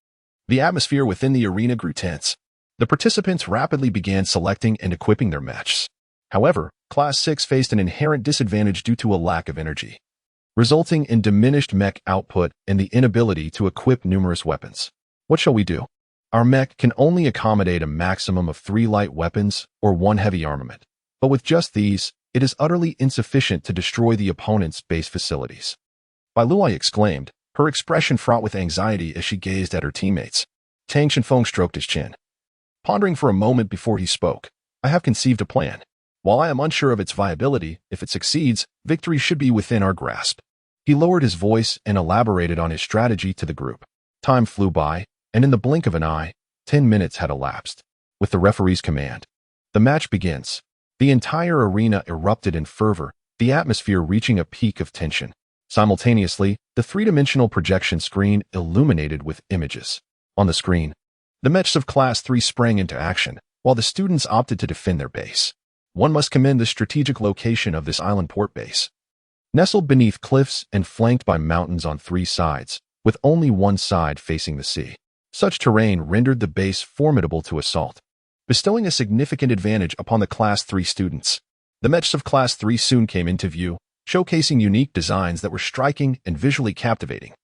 the atmosphere within the arena grew tense. The participants rapidly began selecting and equipping their mechs. However, Class 6 faced an inherent disadvantage due to a lack of energy, resulting in diminished mech output and the inability to equip numerous weapons. What shall we do? Our mech can only accommodate a maximum of 3 light weapons or 1 heavy armament, but with just these, it is utterly insufficient to destroy the opponent's base facilities. Bai Luai exclaimed, her expression fraught with anxiety as she gazed at her teammates. Tang Shenfeng stroked his chin. Pondering for a moment before he spoke, I have conceived a plan. While I am unsure of its viability, if it succeeds, victory should be within our grasp." He lowered his voice and elaborated on his strategy to the group. Time flew by, and in the blink of an eye, 10 minutes had elapsed. With the referee's command, the match begins. The entire arena erupted in fervor, the atmosphere reaching a peak of tension. Simultaneously, the three-dimensional projection screen illuminated with images. On the screen, the mechs of Class 3 sprang into action, while the students opted to defend their base. One must commend the strategic location of this island port base. Nestled beneath cliffs and flanked by mountains on 3 sides, with only one side facing the sea. Such terrain rendered the base formidable to assault, bestowing a significant advantage upon the Class 3 students. The mechs of Class 3 soon came into view, showcasing unique designs that were striking and visually captivating.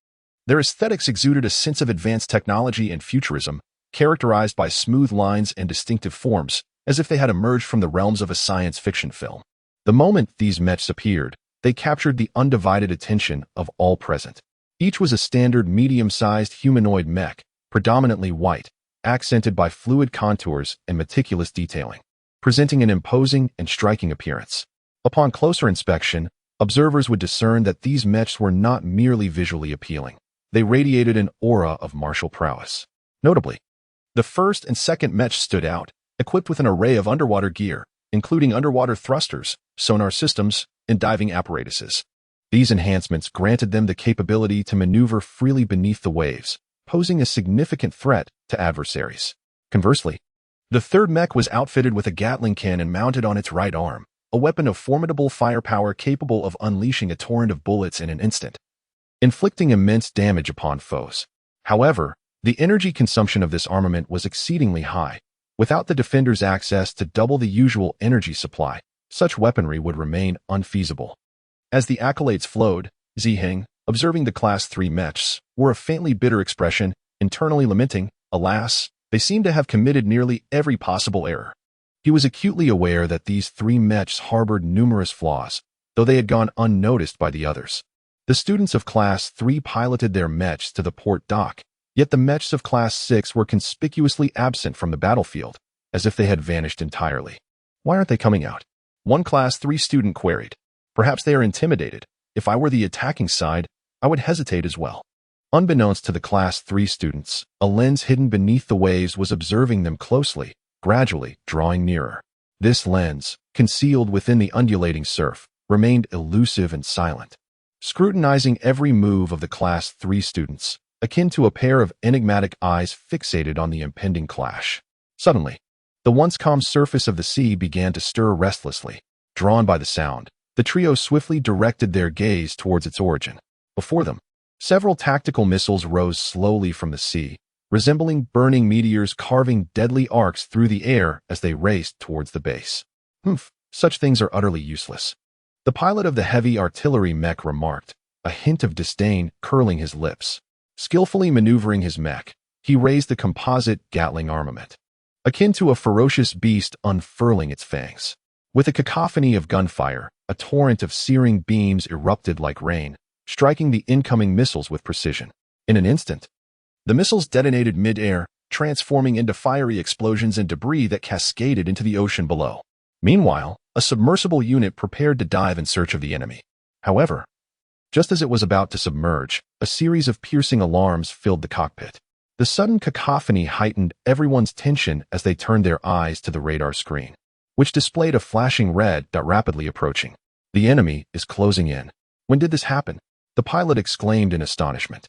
Their aesthetics exuded a sense of advanced technology and futurism, characterized by smooth lines and distinctive forms, as if they had emerged from the realms of a science fiction film. The moment these mechs appeared, they captured the undivided attention of all present. Each was a standard medium-sized humanoid mech, predominantly white, accented by fluid contours and meticulous detailing, presenting an imposing and striking appearance. Upon closer inspection, observers would discern that these mechs were not merely visually appealing. They radiated an aura of martial prowess. Notably, the first and second mechs stood out, equipped with an array of underwater gear, including underwater thrusters, sonar systems, and diving apparatuses. These enhancements granted them the capability to maneuver freely beneath the waves, posing a significant threat to adversaries. Conversely, the third mech was outfitted with a Gatling cannon mounted on its right arm, a weapon of formidable firepower capable of unleashing a torrent of bullets in an instant, inflicting immense damage upon foes. However, the energy consumption of this armament was exceedingly high. Without the defenders' access to double the usual energy supply, such weaponry would remain unfeasible. As the accolades flowed, Ziheng, observing the Class 3 mechs, wore a faintly bitter expression, internally lamenting, alas, they seem to have committed nearly every possible error. He was acutely aware that these 3 mechs harbored numerous flaws, though they had gone unnoticed by the others. The students of Class 3 piloted their mechs to the port dock, yet the mechs of Class 6 were conspicuously absent from the battlefield, as if they had vanished entirely. "Why aren't they coming out?" one Class 3 student queried. "Perhaps they are intimidated. If I were the attacking side, I would hesitate as well." Unbeknownst to the Class 3 students, a lens hidden beneath the waves was observing them closely, gradually drawing nearer. This lens, concealed within the undulating surf, remained elusive and silent, scrutinizing every move of the Class 3 students, akin to a pair of enigmatic eyes fixated on the impending clash. Suddenly, the once calm surface of the sea began to stir restlessly. Drawn by the sound, the trio swiftly directed their gaze towards its origin. Before them, several tactical missiles rose slowly from the sea, resembling burning meteors carving deadly arcs through the air as they raced towards the base. Such things are utterly useless," the pilot of the heavy artillery mech remarked, a hint of disdain curling his lips. Skillfully maneuvering his mech, he raised the composite Gatling armament, akin to a ferocious beast unfurling its fangs. With a cacophony of gunfire, a torrent of searing beams erupted like rain, striking the incoming missiles with precision. In an instant, the missiles detonated mid-air, transforming into fiery explosions and debris that cascaded into the ocean below. Meanwhile, a submersible unit prepared to dive in search of the enemy. However, just as it was about to submerge, a series of piercing alarms filled the cockpit. The sudden cacophony heightened everyone's tension as they turned their eyes to the radar screen, which displayed a flashing red dot rapidly approaching. "The enemy is closing in." "When did this happen?" the pilot exclaimed in astonishment.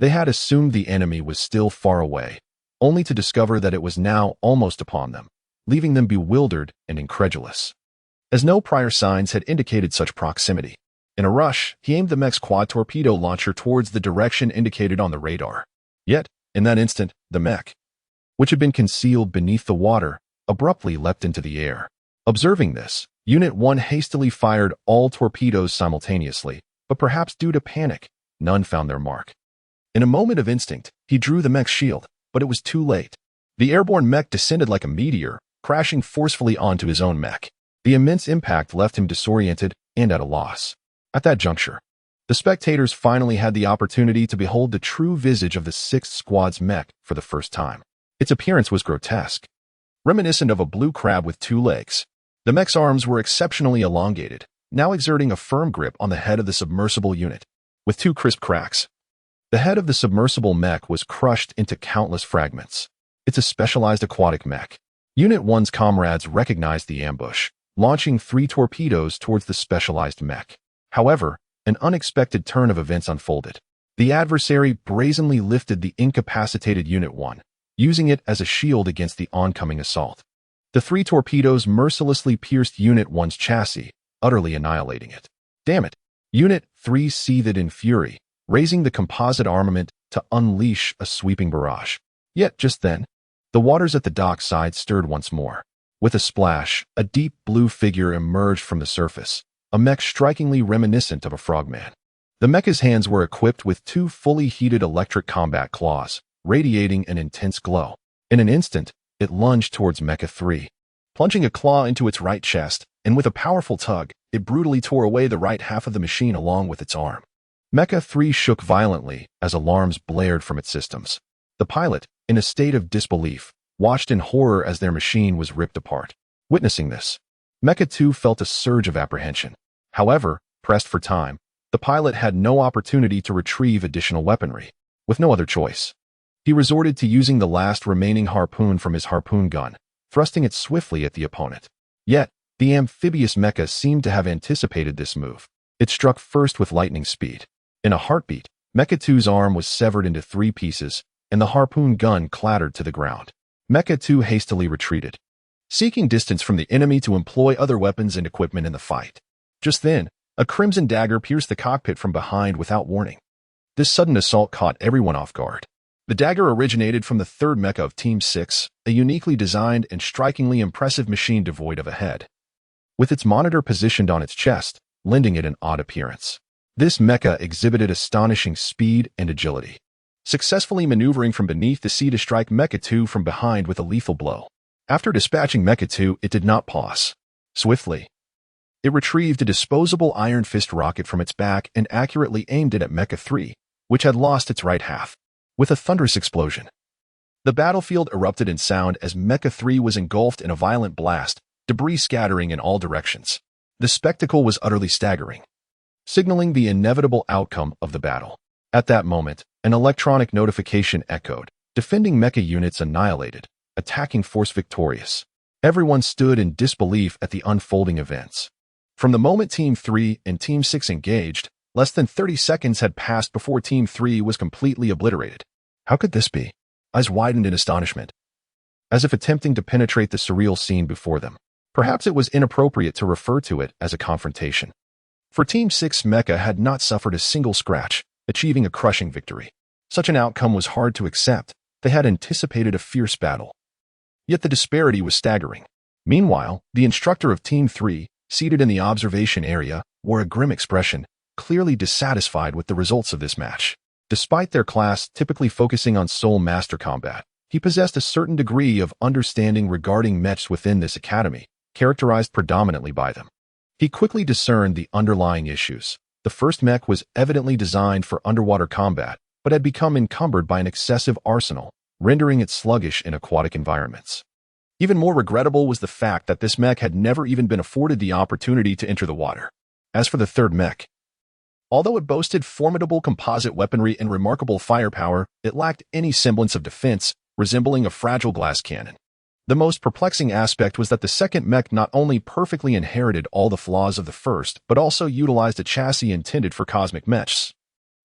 They had assumed the enemy was still far away, only to discover that it was now almost upon them, leaving them bewildered and incredulous, as no prior signs had indicated such proximity. In a rush, he aimed the mech's quad torpedo launcher towards the direction indicated on the radar. Yet, in that instant, the mech, which had been concealed beneath the water, abruptly leapt into the air. Observing this, Unit 1 hastily fired all torpedoes simultaneously, but perhaps due to panic, none found their mark. In a moment of instinct, he drew the mech's shield, but it was too late. The airborne mech descended like a meteor, crashing forcefully onto his own mech. The immense impact left him disoriented and at a loss. At that juncture, the spectators finally had the opportunity to behold the true visage of the 6th Squad's mech for the first time. Its appearance was grotesque, reminiscent of a blue crab with 2 legs. The mech's arms were exceptionally elongated, now exerting a firm grip on the head of the submersible unit, with two crisp cracks. The head of the submersible mech was crushed into countless fragments. It's a specialized aquatic mech. Unit 1's comrades recognized the ambush, launching 3 torpedoes towards the specialized mech. However, an unexpected turn of events unfolded. The adversary brazenly lifted the incapacitated Unit 1, using it as a shield against the oncoming assault. The 3 torpedoes mercilessly pierced Unit 1's chassis, utterly annihilating it. Damn it! Unit 3 seethed in fury, raising the composite armament to unleash a sweeping barrage. Yet just then, the waters at the dock side stirred once more. With a splash, a deep blue figure emerged from the surface, a mech strikingly reminiscent of a frogman. The mecha's hands were equipped with 2 fully heated electric combat claws, radiating an intense glow. In an instant, it lunged towards Mecha 3. Plunging a claw into its right chest, and with a powerful tug, it brutally tore away the right half of the machine along with its arm. Mecha 3 shook violently as alarms blared from its systems. The pilot, in a state of disbelief, watched in horror as their machine was ripped apart. Witnessing this, Mecha 2 felt a surge of apprehension. However, pressed for time, the pilot had no opportunity to retrieve additional weaponry. With no other choice, he resorted to using the last remaining harpoon from his harpoon gun, thrusting it swiftly at the opponent. Yet, the amphibious mecha seemed to have anticipated this move. It struck first with lightning speed. In a heartbeat, Mecha 2's arm was severed into 3 pieces, and the harpoon gun clattered to the ground. Mecha 2 hastily retreated, seeking distance from the enemy to employ other weapons and equipment in the fight. Just then, a crimson dagger pierced the cockpit from behind without warning. This sudden assault caught everyone off guard. The dagger originated from the 3rd mecha of Team 6, a uniquely designed and strikingly impressive machine devoid of a head, with its monitor positioned on its chest, lending it an odd appearance. This mecha exhibited astonishing speed and agility, successfully maneuvering from beneath the sea to strike Mecha 2 from behind with a lethal blow. After dispatching Mecha 2, it did not pause. Swiftly, it retrieved a disposable Iron Fist rocket from its back and accurately aimed it at Mecha 3, which had lost its right half. With a thunderous explosion, the battlefield erupted in sound as Mecha 3 was engulfed in a violent blast, debris scattering in all directions. The spectacle was utterly staggering, signaling the inevitable outcome of the battle. At that moment, an electronic notification echoed, defending mecha units annihilated, attacking force victorious. Everyone stood in disbelief at the unfolding events. From the moment Team 3 and Team 6 engaged, less than 30 seconds had passed before Team 3 was completely obliterated. How could this be? Eyes widened in astonishment, as if attempting to penetrate the surreal scene before them. Perhaps it was inappropriate to refer to it as a confrontation, for Team 6 mecha had not suffered a single scratch, achieving a crushing victory. Such an outcome was hard to accept. They had anticipated a fierce battle. Yet the disparity was staggering. Meanwhile, the instructor of Team 3, seated in the observation area, wore a grim expression, clearly dissatisfied with the results of this match. Despite their class typically focusing on soul master combat, he possessed a certain degree of understanding regarding mechs within this academy, characterized predominantly by them. He quickly discerned the underlying issues. The first mech was evidently designed for underwater combat, but had become encumbered by an excessive arsenal, rendering it sluggish in aquatic environments. Even more regrettable was the fact that this mech had never even been afforded the opportunity to enter the water. As for the third mech, although it boasted formidable composite weaponry and remarkable firepower, it lacked any semblance of defense, resembling a fragile glass cannon. The most perplexing aspect was that the second mech not only perfectly inherited all the flaws of the first, but also utilized a chassis intended for cosmic mechs,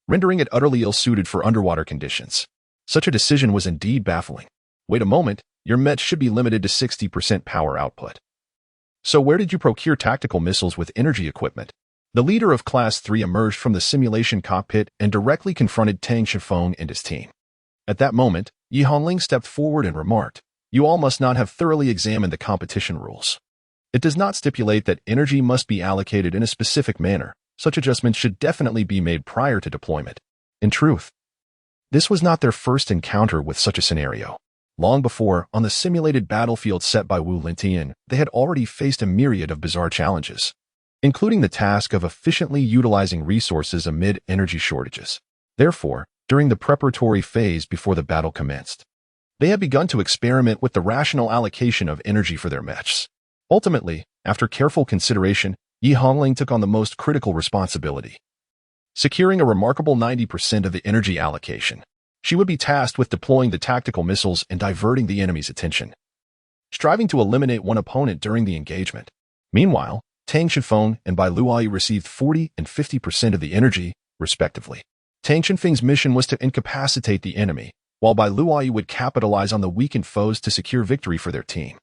rendering it utterly ill-suited for underwater conditions. Such a decision was indeed baffling. Wait a moment, your mech should be limited to 60% power output. So where did you procure tactical missiles with energy equipment? The leader of Class 3 emerged from the simulation cockpit and directly confronted Tang Shifeng and his team. At that moment, Yi Hongling stepped forward and remarked, "You all must not have thoroughly examined the competition rules. It does not stipulate that energy must be allocated in a specific manner. Such adjustments should definitely be made prior to deployment." In truth, this was not their first encounter with such a scenario. Long before, on the simulated battlefield set by Wu Lintian, they had already faced a myriad of bizarre challenges, including the task of efficiently utilizing resources amid energy shortages. Therefore, during the preparatory phase before the battle commenced, they had begun to experiment with the rational allocation of energy for their mechs. Ultimately, after careful consideration, Yi Hongling took on the most critical responsibility, securing a remarkable 90% of the energy allocation. She would be tasked with deploying the tactical missiles and diverting the enemy's attention, striving to eliminate one opponent during the engagement. Meanwhile, Tang Shenfeng and Bai Luoyi received 40 and 50% of the energy, respectively. Tang Shenfeng's mission was to incapacitate the enemy, while Bai Luoyi would capitalize on the weakened foes to secure victory for their team.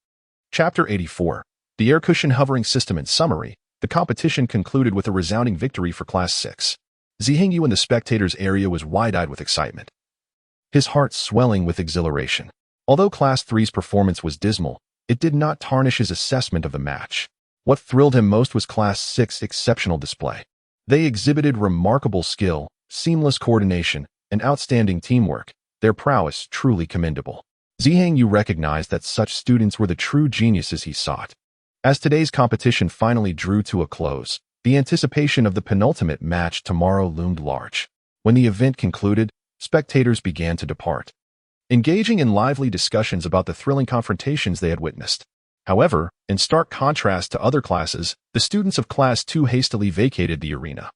Chapter 84. The Air Cushion Hovering System. In summary, the competition concluded with a resounding victory for Class 6. Zhihengyu in the spectators' area was wide-eyed with excitement, his heart swelling with exhilaration. Although Class 3's performance was dismal, it did not tarnish his assessment of the match. What thrilled him most was Class 6's exceptional display. They exhibited remarkable skill, seamless coordination, and outstanding teamwork, their prowess truly commendable. Zhihengyu recognized that such students were the true geniuses he sought. As today's competition finally drew to a close, the anticipation of the penultimate match tomorrow loomed large. When the event concluded, spectators began to depart, engaging in lively discussions about the thrilling confrontations they had witnessed. However, in stark contrast to other classes, the students of Class 2 hastily vacated the arena,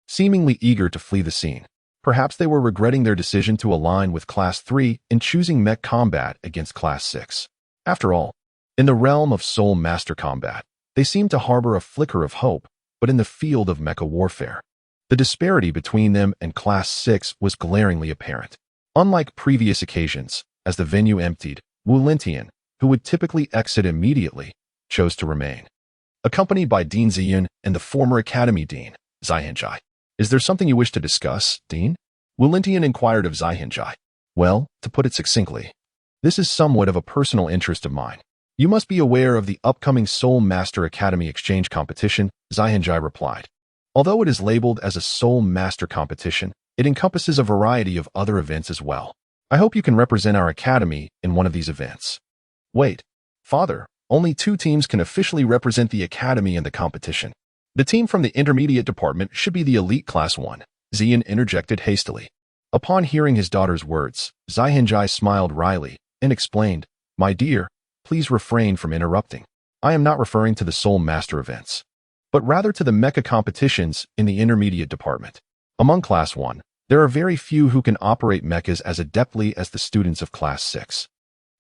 seemingly eager to flee the scene. Perhaps they were regretting their decision to align with Class 3 in choosing mech combat against Class 6. After all, in the realm of soul master combat, they seemed to harbor a flicker of hope, but in the field of mecha warfare, the disparity between them and Class 6 was glaringly apparent. Unlike previous occasions, as the venue emptied, Wu Lintian, who would typically exit immediately, chose to remain, accompanied by Dean Ziyun and the former Academy Dean, Zaihenjai. Is there something you wish to discuss, Dean? Wu Lintian inquired of Zaihenjai. Well, to put it succinctly, this is somewhat of a personal interest of mine. You must be aware of the upcoming Soul Master Academy exchange competition, Zaihenjai replied. Although it is labeled as a Soul Master competition, it encompasses a variety of other events as well. I hope you can represent our academy in one of these events. Wait, Father, only 2 teams can officially represent the academy in the competition. The team from the intermediate department should be the elite Class 1, Ziyan interjected hastily. Upon hearing his daughter's words, Zaihenjai smiled wryly and explained, My dear, please refrain from interrupting. I am not referring to the Soul Master events, but rather to the mecha competitions in the intermediate department. Among Class 1, there are very few who can operate mechas as adeptly as the students of Class 6.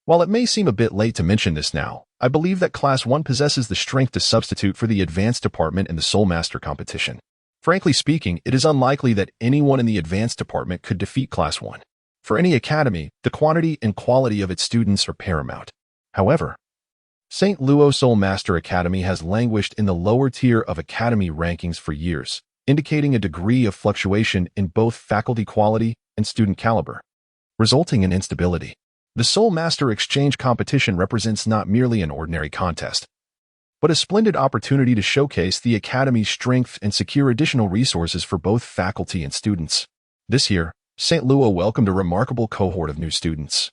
While it may seem a bit late to mention this now, I believe that Class 1 possesses the strength to substitute for the advanced department in the Soul Master competition. Frankly speaking, it is unlikely that anyone in the advanced department could defeat Class 1. For any academy, the quantity and quality of its students are paramount. However, St. Luo Soul Master Academy has languished in the lower tier of academy rankings for years, indicating a degree of fluctuation in both faculty quality and student caliber, resulting in instability. The Soul Master Exchange competition represents not merely an ordinary contest, but a splendid opportunity to showcase the Academy's strength and secure additional resources for both faculty and students. This year, St. Luo welcomed a remarkable cohort of new students,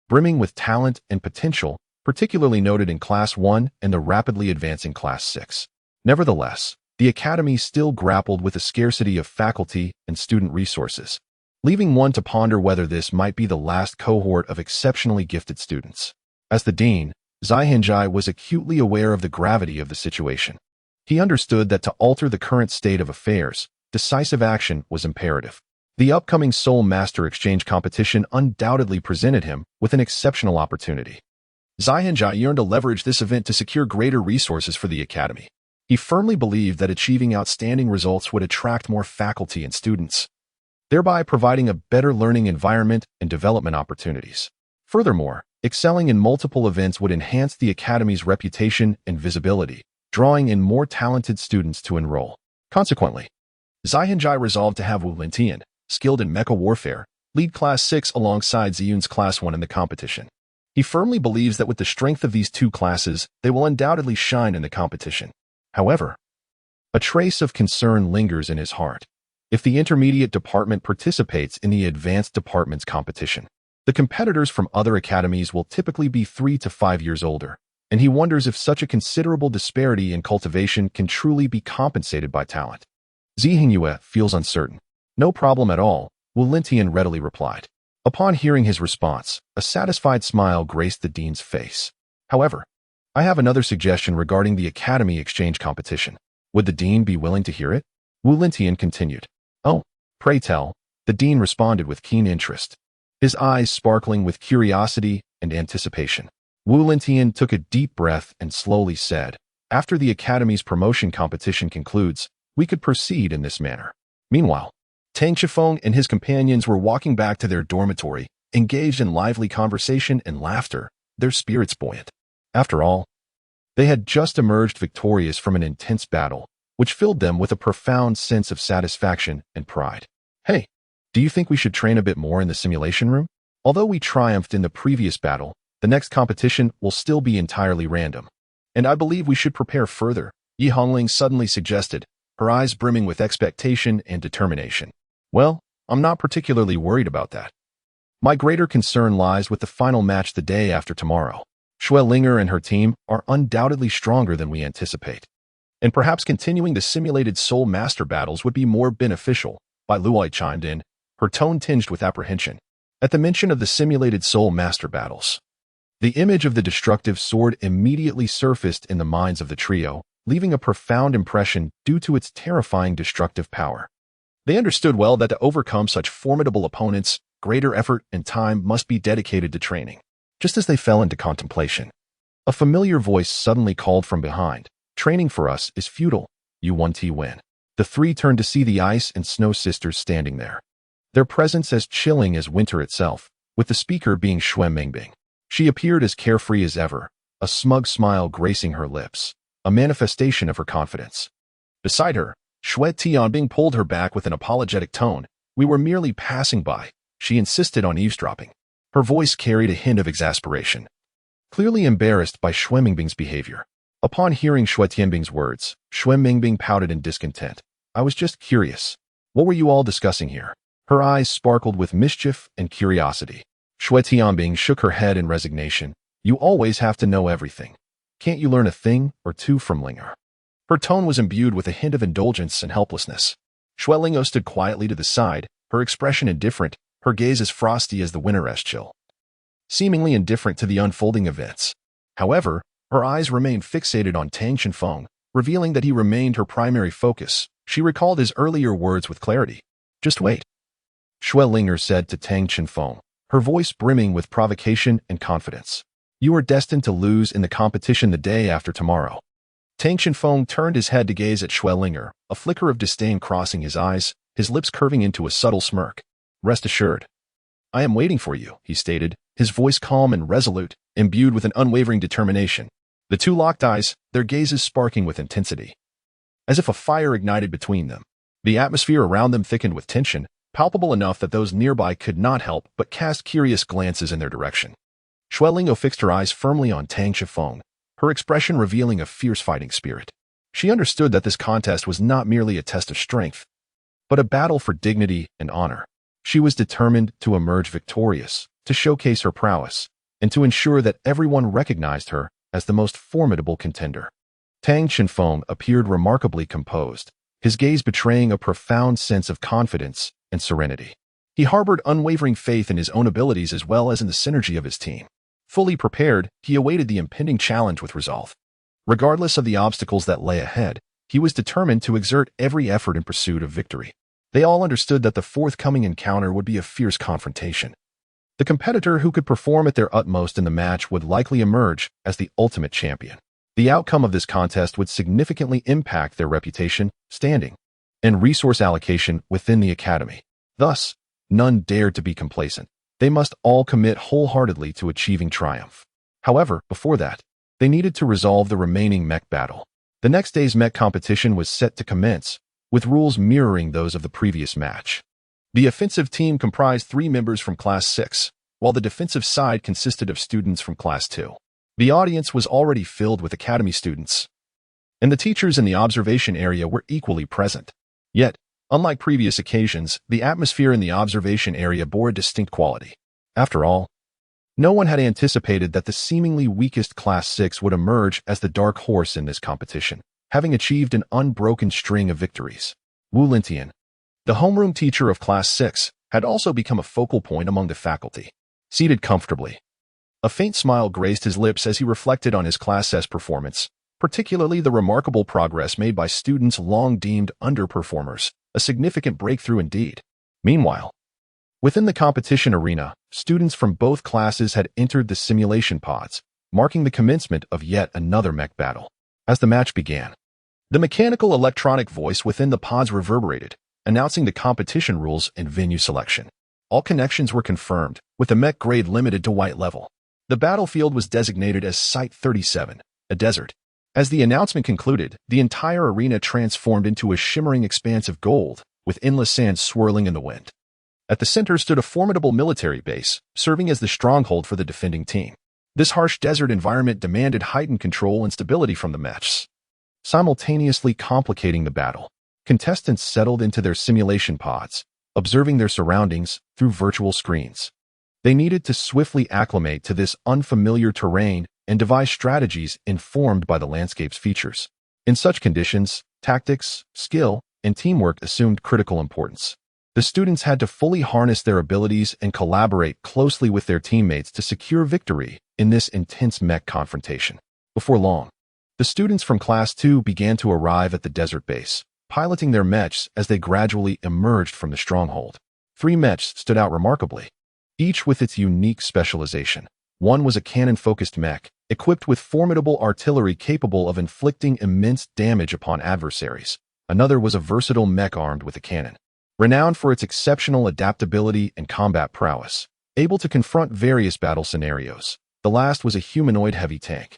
brimming with talent and potential, particularly noted in Class 1 and the rapidly advancing Class 6. Nevertheless, the Academy still grappled with a scarcity of faculty and student resources, leaving one to ponder whether this might be the last cohort of exceptionally gifted students. As the Dean, Zaihenjai was acutely aware of the gravity of the situation. He understood that to alter the current state of affairs, decisive action was imperative. The upcoming Soul Master Exchange competition undoubtedly presented him with an exceptional opportunity. Zaihenjai yearned to leverage this event to secure greater resources for the Academy. He firmly believed that achieving outstanding results would attract more faculty and students, thereby providing a better learning environment and development opportunities. Furthermore, excelling in multiple events would enhance the Academy's reputation and visibility, drawing in more talented students to enroll. Consequently, Zaihenjai resolved to have Wu Lintian, skilled in mecha warfare, lead Class 6 alongside Ziyun's Class 1 in the competition. He firmly believes that with the strength of these 2 classes, they will undoubtedly shine in the competition. However, a trace of concern lingers in his heart. If the intermediate department participates in the advanced department's competition, the competitors from other academies will typically be 3 to 5 years older, and he wonders if such a considerable disparity in cultivation can truly be compensated by talent. Zhihengyue feels uncertain. No problem at all, Wu Lintian readily replied. Upon hearing his response, a satisfied smile graced the dean's face. However, I have another suggestion regarding the Academy Exchange competition. Would the dean be willing to hear it? Wu Lintian continued. Oh, pray tell, the dean responded with keen interest, his eyes sparkling with curiosity and anticipation. Wu Lintian took a deep breath and slowly said, after the Academy's promotion competition concludes, we could proceed in this manner. Meanwhile, Tang Shifeng and his companions were walking back to their dormitory, engaged in lively conversation and laughter, their spirits buoyant. After all, they had just emerged victorious from an intense battle, which filled them with a profound sense of satisfaction and pride. Hey, do you think we should train a bit more in the simulation room? Although we triumphed in the previous battle, the next competition will still be entirely random. And I believe we should prepare further, Yi Hongling suddenly suggested, her eyes brimming with expectation and determination. Well, I'm not particularly worried about that. My greater concern lies with the final match the day after tomorrow. Xue Linger and her team are undoubtedly stronger than we anticipate. And perhaps continuing the simulated Soul Master battles would be more beneficial, Bai Luoi chimed in, her tone tinged with apprehension. At the mention of the simulated Soul Master battles, the image of the destructive sword immediately surfaced in the minds of the trio, leaving a profound impression due to its terrifying destructive power. They understood well that to overcome such formidable opponents, greater effort and time must be dedicated to training. Just as they fell into contemplation, a familiar voice suddenly called from behind, training for us is futile, you 1T win. The three turned to see the Ice and Snow Sisters standing there, their presence as chilling as winter itself, with the speaker being Xue Mingbing. She appeared as carefree as ever, a smug smile gracing her lips, a manifestation of her confidence. Beside her, Xue Tianbing pulled her back with an apologetic tone. We were merely passing by, she insisted on eavesdropping. Her voice carried a hint of exasperation, clearly embarrassed by Xue Mingbing's behavior. Upon hearing Xue Tianbing's words, Xue Mingbing pouted in discontent. I was just curious. What were you all discussing here? Her eyes sparkled with mischief and curiosity. Xue Tianbing shook her head in resignation. You always have to know everything. Can't you learn a thing or two from Linger? Her tone was imbued with a hint of indulgence and helplessness. Xue Lingo stood quietly to the side, her expression indifferent, her gaze as frosty as the winter's chill, seemingly indifferent to the unfolding events. However, her eyes remained fixated on Tang Shifeng, revealing that he remained her primary focus. She recalled his earlier words with clarity. Just wait, Xue Linger said to Tang Shifeng, her voice brimming with provocation and confidence. You are destined to lose in the competition the day after tomorrow. Tang Shifeng turned his head to gaze at Xue Linger, a flicker of disdain crossing his eyes, his lips curving into a subtle smirk. Rest assured. I am waiting for you, he stated, his voice calm and resolute, imbued with an unwavering determination. The two locked eyes, their gazes sparking with intensity, as if a fire ignited between them. The atmosphere around them thickened with tension, palpable enough that those nearby could not help but cast curious glances in their direction. Xue Lingo fixed her eyes firmly on Tang Shifeng, her expression revealing a fierce fighting spirit. She understood that this contest was not merely a test of strength, but a battle for dignity and honor. She was determined to emerge victorious, to showcase her prowess, and to ensure that everyone recognized her as the most formidable contender. Tang Shifeng appeared remarkably composed, his gaze betraying a profound sense of confidence and serenity. He harbored unwavering faith in his own abilities as well as in the synergy of his team. Fully prepared, he awaited the impending challenge with resolve. Regardless of the obstacles that lay ahead, he was determined to exert every effort in pursuit of victory. They all understood that the forthcoming encounter would be a fierce confrontation. The competitor who could perform at their utmost in the match would likely emerge as the ultimate champion. The outcome of this contest would significantly impact their reputation, standing, and resource allocation within the academy. Thus, none dared to be complacent. They must all commit wholeheartedly to achieving triumph. However, before that, they needed to resolve the remaining mech battle. The next day's mech competition was set to commence, with rules mirroring those of the previous match. The offensive team comprised 3 members from Class 6, while the defensive side consisted of students from Class 2. The audience was already filled with academy students, and the teachers in the observation area were equally present. Yet, unlike previous occasions, the atmosphere in the observation area bore a distinct quality. After all, no one had anticipated that the seemingly weakest Class 6 would emerge as the dark horse in this competition, having achieved an unbroken string of victories. Wu Lintian, the homeroom teacher of Class 6, had also become a focal point among the faculty. Seated comfortably, A faint smile graced his lips as he reflected on his Class S performance, particularly the remarkable progress made by students long deemed underperformers, a significant breakthrough indeed. Meanwhile, within the competition arena, students from both classes had entered the simulation pods, marking the commencement of yet another mech battle. As the match began, the mechanical electronic voice within the pods reverberated, announcing the competition rules and venue selection. All connections were confirmed, with the mech grade limited to white level. The battlefield was designated as Site 37, a desert. As the announcement concluded, the entire arena transformed into a shimmering expanse of gold, with endless sand swirling in the wind. At the center stood a formidable military base, serving as the stronghold for the defending team. This harsh desert environment demanded heightened control and stability from the mechs, simultaneously complicating the battle. Contestants settled into their simulation pods, observing their surroundings through virtual screens. They needed to swiftly acclimate to this unfamiliar terrain and devise strategies informed by the landscape's features. In such conditions, tactics, skill, and teamwork assumed critical importance. The students had to fully harness their abilities and collaborate closely with their teammates to secure victory in this intense mech confrontation. Before long, the students from Class 2 began to arrive at the desert base, piloting their mechs as they gradually emerged from the stronghold. 3 mechs stood out remarkably, each with its unique specialization. One was a cannon-focused mech, equipped with formidable artillery capable of inflicting immense damage upon adversaries. Another was a versatile mech armed with a cannon, renowned for its exceptional adaptability and combat prowess, able to confront various battle scenarios. The last was a humanoid heavy tank,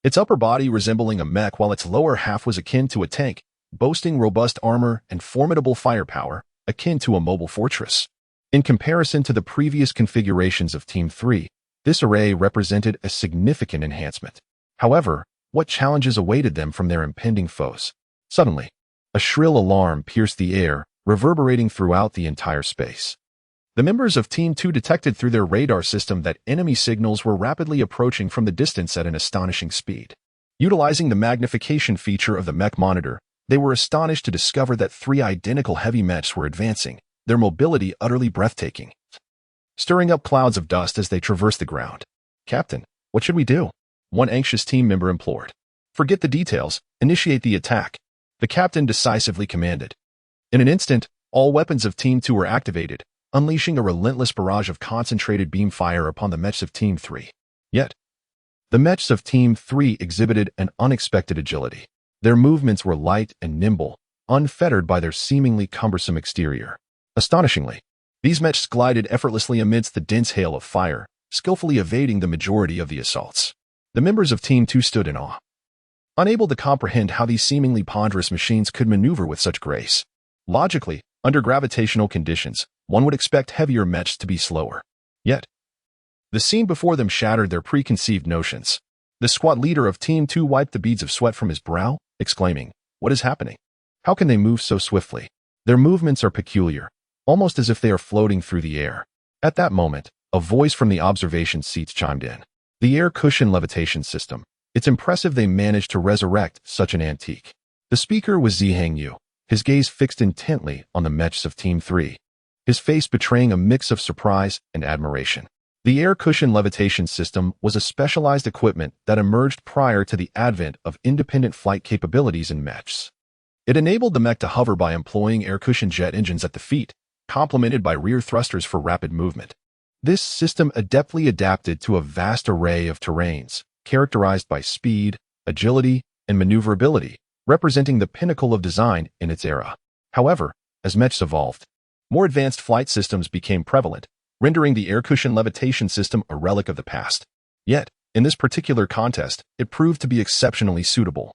its upper body resembling a mech while its lower half was akin to a tank, boasting robust armor and formidable firepower, akin to a mobile fortress. In comparison to the previous configurations of Team 3, this array represented a significant enhancement. However, what challenges awaited them from their impending foes? Suddenly, a shrill alarm pierced the air, reverberating throughout the entire space. The members of Team 2 detected through their radar system that enemy signals were rapidly approaching from the distance at an astonishing speed. Utilizing the magnification feature of the mech monitor, they were astonished to discover that 3 identical heavy mechs were advancing, their mobility utterly breathtaking, stirring up clouds of dust as they traversed the ground. "Captain, what should we do?" one anxious team member implored. "Forget the details, initiate the attack," the captain decisively commanded. In an instant, all weapons of Team 2 were activated, unleashing a relentless barrage of concentrated beam fire upon the mechs of Team 3. Yet, the mechs of Team 3 exhibited an unexpected agility. Their movements were light and nimble, unfettered by their seemingly cumbersome exterior. Astonishingly, these mechs glided effortlessly amidst the dense hail of fire, skillfully evading the majority of the assaults. The members of Team 2 stood in awe, unable to comprehend how these seemingly ponderous machines could maneuver with such grace. Logically, under gravitational conditions, one would expect heavier mechs to be slower. Yet, the scene before them shattered their preconceived notions. The squad leader of Team 2 wiped the beads of sweat from his brow, exclaiming, "What is happening? How can they move so swiftly? Their movements are peculiar, almost as if they are floating through the air." At that moment, a voice from the observation seats chimed in. "The air cushion levitation system. It's impressive they managed to resurrect such an antique." The speaker was Zihang Yu, his gaze fixed intently on the mechs of Team 3, his face betraying a mix of surprise and admiration. The air cushion levitation system was a specialized equipment that emerged prior to the advent of independent flight capabilities in mechs. It enabled the mech to hover by employing air cushion jet engines at the feet, complemented by rear thrusters for rapid movement. This system adeptly adapted to a vast array of terrains, characterized by speed, agility, and maneuverability, representing the pinnacle of design in its era. However, as mechs evolved, more advanced flight systems became prevalent, rendering the air cushion levitation system a relic of the past. Yet, in this particular contest, it proved to be exceptionally suitable,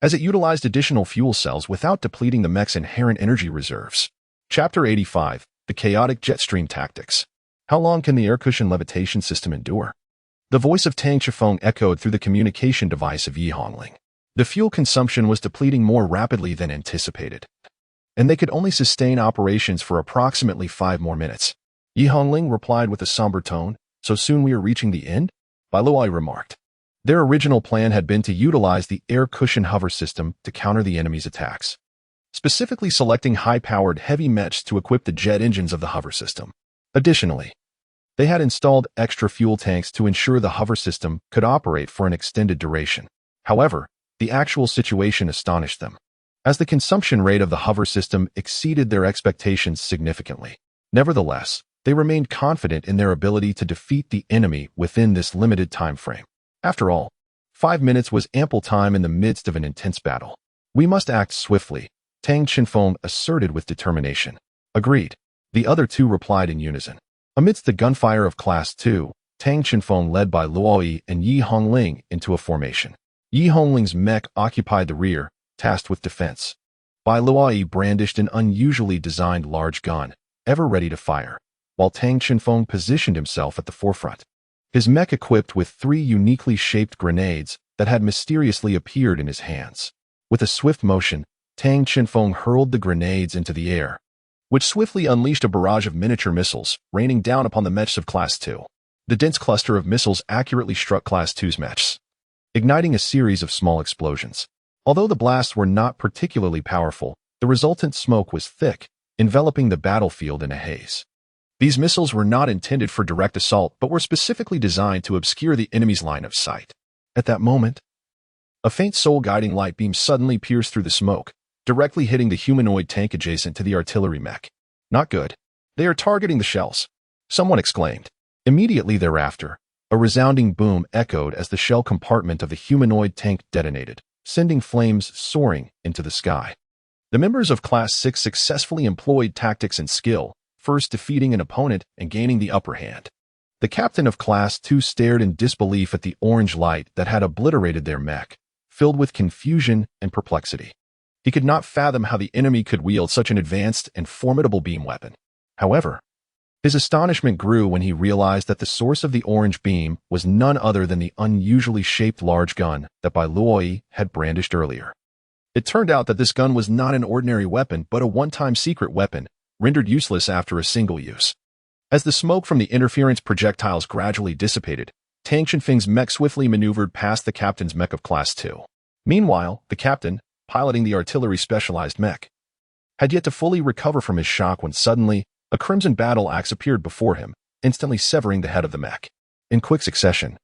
as it utilized additional fuel cells without depleting the mech's inherent energy reserves. Chapter 85, The Chaotic Jetstream Tactics. How long can the air cushion levitation system endure? The voice of Tang Chifeng echoed through the communication device of Yi Hongling. The fuel consumption was depleting more rapidly than anticipated, and they could only sustain operations for approximately 5 more minutes. Yi Hongling replied with a somber tone, "So soon we are reaching the end?" Bai Luai remarked. Their original plan had been to utilize the air cushion hover system to counter the enemy's attacks, specifically selecting high-powered heavy mechs to equip the jet engines of the hover system. Additionally, They had installed extra fuel tanks to ensure the hover system could operate for an extended duration. However, the actual situation astonished them, as the consumption rate of the hover system exceeded their expectations significantly. Nevertheless, they remained confident in their ability to defeat the enemy within this limited time frame. After all, 5 minutes was ample time in the midst of an intense battle. We must act swiftly, Tang Chenfeng asserted with determination. Agreed. The other two replied in unison. Amidst the gunfire of Class 2, Tang Chenfeng led by Luoyi and Yi Hongling into a formation. Yi Hongling's mech occupied the rear, tasked with defense. Bai Luoyi brandished an unusually designed large gun, ever ready to fire, while Tang Chenfeng positioned himself at the forefront. His mech equipped with 3 uniquely shaped grenades that had mysteriously appeared in his hands. With a swift motion, Tang Chenfeng hurled the grenades into the air, which swiftly unleashed a barrage of miniature missiles, raining down upon the mechs of Class 2. The dense cluster of missiles accurately struck Class 2's mechs, igniting a series of small explosions. Although the blasts were not particularly powerful, the resultant smoke was thick, enveloping the battlefield in a haze. These missiles were not intended for direct assault but were specifically designed to obscure the enemy's line of sight. At that moment, a faint soul-guiding light beam suddenly pierced through the smoke, directly hitting the humanoid tank adjacent to the artillery mech. Not good. They are targeting the shells, someone exclaimed. Immediately thereafter, a resounding boom echoed as the shell compartment of the humanoid tank detonated, sending flames soaring into the sky. The members of Class 6 successfully employed tactics and skill, first defeating an opponent and gaining the upper hand. The captain of Class 2 stared in disbelief at the orange light that had obliterated their mech, filled with confusion and perplexity. He could not fathom how the enemy could wield such an advanced and formidable beam weapon. However, his astonishment grew when he realized that the source of the orange beam was none other than the unusually shaped large gun that Bai Luoyi had brandished earlier. It turned out that this gun was not an ordinary weapon but a one-time secret weapon, rendered useless after a single use. As the smoke from the interference projectiles gradually dissipated, Tang Chenfeng's mech swiftly maneuvered past the captain's mech of Class 2. Meanwhile, the captain, piloting the artillery-specialized mech, had yet to fully recover from his shock when suddenly, a crimson battle axe appeared before him, instantly severing the head of the mech. In quick succession,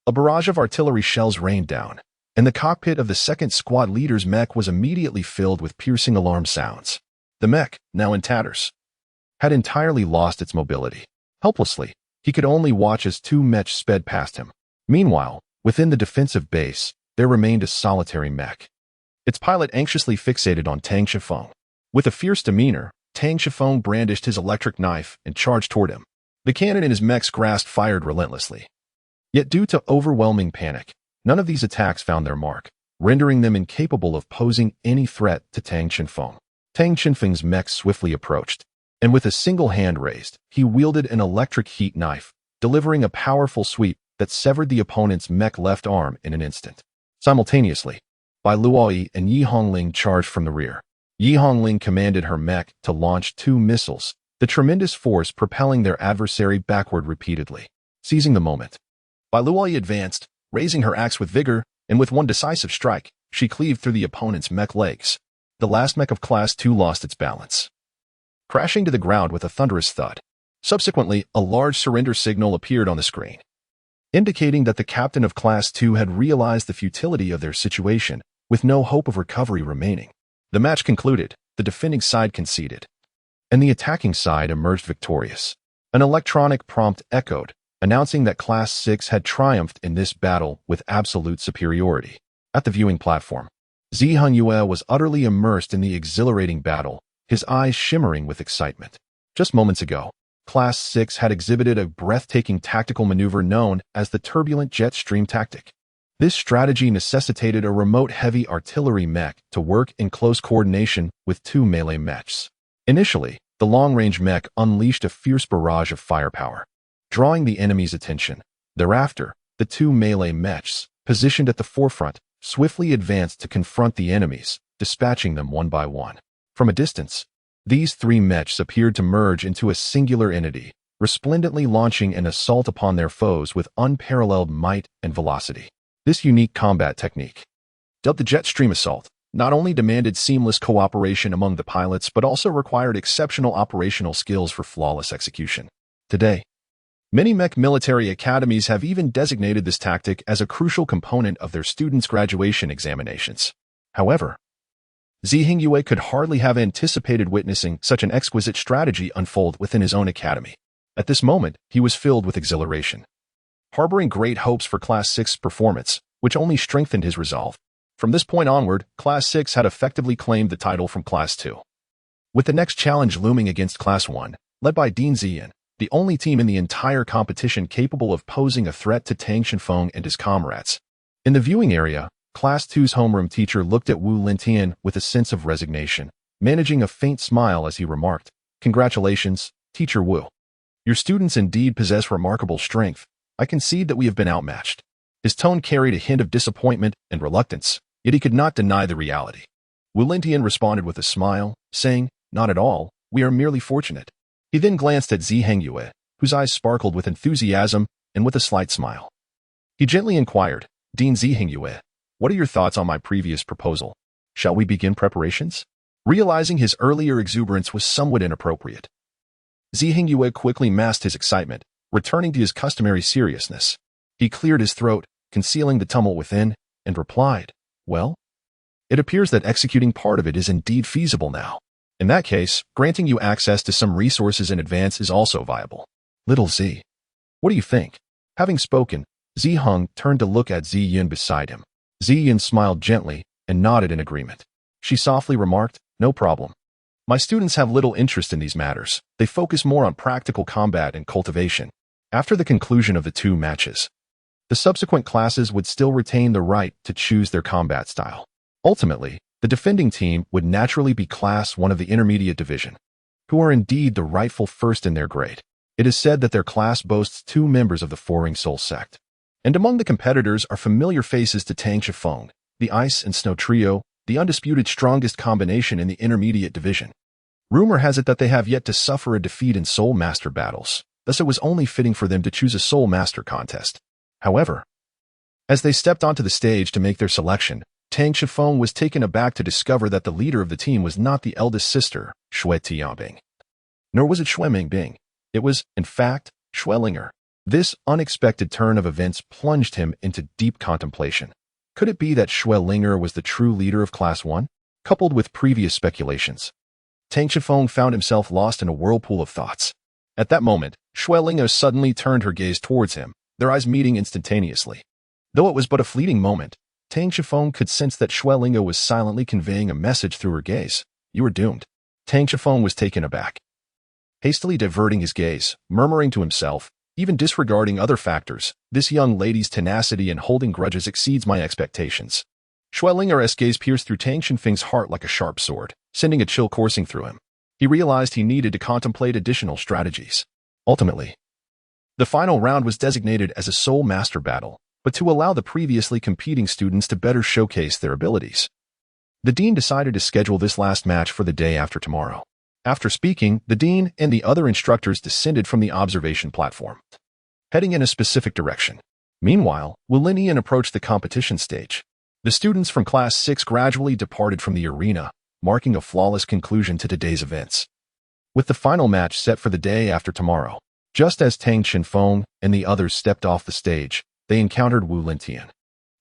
a barrage of artillery shells rained down, and the cockpit of the second squad leader's mech was immediately filled with piercing alarm sounds. The mech, now in tatters, had entirely lost its mobility. Helplessly, he could only watch as 2 mechs sped past him. Meanwhile, within the defensive base, there remained a solitary mech, its pilot anxiously fixated on Tang Chenfeng. With a fierce demeanor, Tang Chenfeng brandished his electric knife and charged toward him. The cannon in his mech's grasp fired relentlessly. Yet due to overwhelming panic, none of these attacks found their mark, rendering them incapable of posing any threat to Tang Chenfeng. Tang Chenfeng's mech swiftly approached, and with a single hand raised, he wielded an electric heat knife, delivering a powerful sweep that severed the opponent's mech left arm in an instant. Simultaneously, Bai Luoyi and Yi Hongling charged from the rear. Yi Hongling commanded her mech to launch 2 missiles, the tremendous force propelling their adversary backward repeatedly. Seizing the moment, Bai Luoyi advanced, raising her axe with vigor, and with one decisive strike, she cleaved through the opponent's mech legs. The last mech of Class 2 lost its balance, crashing to the ground with a thunderous thud. Subsequently, a large surrender signal appeared on the screen, indicating that the captain of Class 2 had realized the futility of their situation, with no hope of recovery remaining. The match concluded, the defending side conceded, and the attacking side emerged victorious. An electronic prompt echoed, announcing that Class 6 had triumphed in this battle with absolute superiority. At the viewing platform, Zihunyue was utterly immersed in the exhilarating battle, his eyes shimmering with excitement. Just moments ago, Class 6 had exhibited a breathtaking tactical maneuver known as the turbulent jet stream tactic. This strategy necessitated a remote heavy artillery mech to work in close coordination with 2 melee mechs. Initially, the long-range mech unleashed a fierce barrage of firepower, drawing the enemy's attention. Thereafter, the 2 melee mechs, positioned at the forefront, swiftly advanced to confront the enemies, dispatching them one by one. From a distance, these 3 mechs appeared to merge into a singular entity, resplendently launching an assault upon their foes with unparalleled might and velocity. This unique combat technique, dubbed the jet stream assault, not only demanded seamless cooperation among the pilots but also required exceptional operational skills for flawless execution. Today, Many mech military academies have even designated this tactic as a crucial component of their students' graduation examinations. However, Zi Hingyue could hardly have anticipated witnessing such an exquisite strategy unfold within his own academy. At this moment, he was filled with exhilaration, harboring great hopes for Class 6's performance, which only strengthened his resolve. From this point onward, Class 6 had effectively claimed the title from Class 2. With the next challenge looming against Class 1, led by Dean Ziyan, the only team in the entire competition capable of posing a threat to Tang Shenfeng and his comrades. In the viewing area, Class 2's homeroom teacher looked at Wu Lintian with a sense of resignation, managing a faint smile as he remarked, "Congratulations, Teacher Wu. Your students indeed possess remarkable strength. I concede that we have been outmatched." His tone carried a hint of disappointment and reluctance, yet he could not deny the reality. Wu Lintian responded with a smile, saying, "Not at all, we are merely fortunate." He then glanced at Zi Hengyue, whose eyes sparkled with enthusiasm and with a slight smile. He gently inquired, "Dean Zi Hengyue, what are your thoughts on my previous proposal? Shall we begin preparations?" Realizing his earlier exuberance was somewhat inappropriate, Zi Hengyue quickly masked his excitement, returning to his customary seriousness. He cleared his throat, concealing the tumult within, and replied, "Well, it appears that executing part of it is indeed feasible now. In that case, granting you access to some resources in advance is also viable. Little Zi, what do you think?" Having spoken, Zi Heng turned to look at Zi Yun beside him. Zi Yun smiled gently and nodded in agreement. She softly remarked, "No problem. My students have little interest in these matters. They focus more on practical combat and cultivation." After the conclusion of the 2 matches, the subsequent classes would still retain the right to choose their combat style. Ultimately, the defending team would naturally be Class 1 of the Intermediate Division, who are indeed the rightful first in their grade. It is said that their class boasts 2 members of the Four-Ring Soul sect. And among the competitors are familiar faces to Tang Shifeng, the Ice and Snow Trio, the undisputed strongest combination in the Intermediate Division. Rumor has it that they have yet to suffer a defeat in Soul Master battles, thus it was only fitting for them to choose a Soul Master contest. However, as they stepped onto the stage to make their selection, Tang Shifeng was taken aback to discover that the leader of the team was not the eldest sister, Shui Tianbing. Nor was it Shui Mingbing. It was, in fact, Schwellinger. This unexpected turn of events plunged him into deep contemplation. Could it be that Schwellinger was the true leader of Class 1? Coupled with previous speculations, Tang Shifeng found himself lost in a whirlpool of thoughts. At that moment, Schwellinger suddenly turned her gaze towards him, their eyes meeting instantaneously. Though it was but a fleeting moment, Tang Shifeng could sense that Schwellinger was silently conveying a message through her gaze. "You are doomed." Tang Shifeng was taken aback, hastily diverting his gaze, murmuring to himself, "Even disregarding other factors, this young lady's tenacity and holding grudges exceeds my expectations." Schwellinger's gaze pierced through Tang Shenfeng's heart like a sharp sword, sending a chill coursing through him. He realized he needed to contemplate additional strategies. Ultimately, the final round was designated as a Soul Master battle, but to allow the previously competing students to better showcase their abilities, the dean decided to schedule this last match for the day after tomorrow. After speaking, the dean and the other instructors descended from the observation platform, heading in a specific direction. Meanwhile, Wu Lintian approached the competition stage. The students from Class 6 gradually departed from the arena, marking a flawless conclusion to today's events. With the final match set for the day after tomorrow, just as Tang Shenfeng and the others stepped off the stage, they encountered Wu Lintian.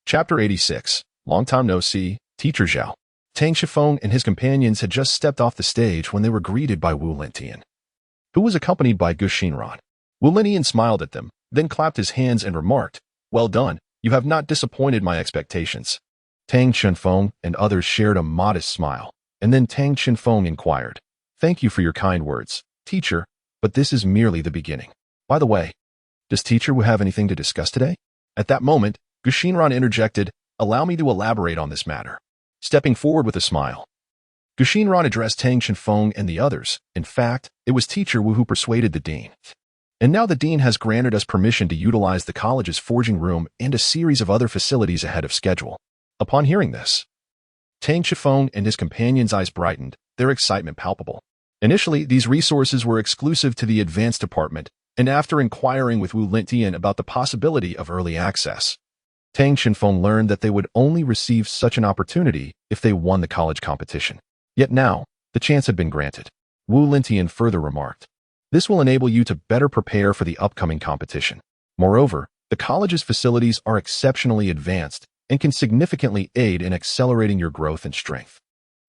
Chapter 86. Long time no see, Teacher Zhao. Tang Shifeng and his companions had just stepped off the stage when they were greeted by Wu Lintian, who was accompanied by Gu Xinran. Wu Lintian smiled at them, then clapped his hands and remarked, "Well done, you have not disappointed my expectations." Tang Shenfeng and others shared a modest smile, and then Tang Shenfeng inquired, "Thank you for your kind words, teacher, but this is merely the beginning. By the way, does Teacher Wu have anything to discuss today?" At that moment, Gu Xinran interjected, "Allow me to elaborate on this matter." Stepping forward with a smile, Gu Xinran addressed Tang Shenfeng and the others. "In fact, it was Teacher Wu who persuaded the dean. And now the dean has granted us permission to utilize the college's forging room and a series of other facilities ahead of schedule." Upon hearing this, Tang Shenfeng and his companions' eyes brightened, their excitement palpable. Initially, these resources were exclusive to the advanced department, and after inquiring with Wu Lintian about the possibility of early access, Tang Shenfeng learned that they would only receive such an opportunity if they won the college competition. Yet now, the chance had been granted. Wu Lintian further remarked, This will enable you to better prepare for the upcoming competition. Moreover, the college's facilities are exceptionally advanced and can significantly aid in accelerating your growth and strength.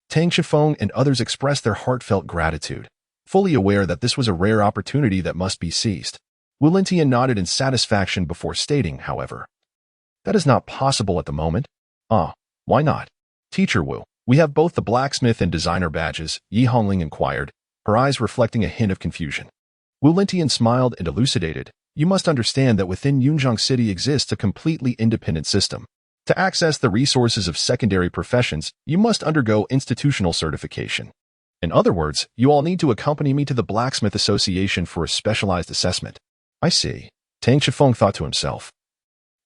Tang Shifeng and others expressed their heartfelt gratitude, fully aware that this was a rare opportunity that must be seized. Wu Lintian nodded in satisfaction before stating, however, "That is not possible at the moment." "Ah, why not?" "Teacher Wu, we have both the blacksmith and designer badges," Yi Hongling inquired, her eyes reflecting a hint of confusion. Wu Lintian smiled and elucidated, "You must understand that within Yunzong City exists a completely independent system. To access the resources of secondary professions, you must undergo institutional certification. In other words, you all need to accompany me to the Blacksmith Association for a specialized assessment." "I see," Tang Shifeng thought to himself,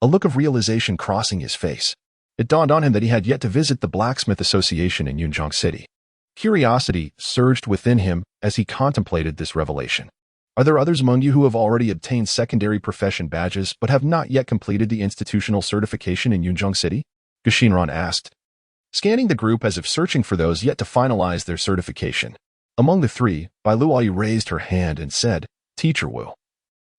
a look of realization crossing his face. It dawned on him that he had yet to visit the Blacksmith Association in Yunzong City. Curiosity surged within him as he contemplated this revelation. "Are there others among you who have already obtained secondary profession badges but have not yet completed the institutional certification in Yunzong City?" Guxinran asked, scanning the group as if searching for those yet to finalize their certification. Among the three, Bai Luoyi raised her hand and said, "Teacher Wu,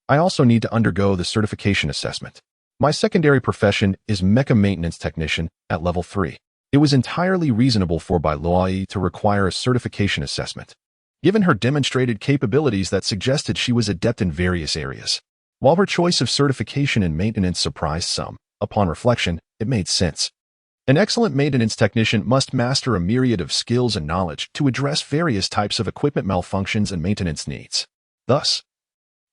I also need to undergo the certification assessment. My secondary profession is Mecha Maintenance Technician at level 3. It was entirely reasonable for Bai Luoyi to require a certification assessment, given her demonstrated capabilities that suggested she was adept in various areas. While her choice of certification and maintenance surprised some, upon reflection, it made sense. An excellent maintenance technician must master a myriad of skills and knowledge to address various types of equipment malfunctions and maintenance needs. Thus,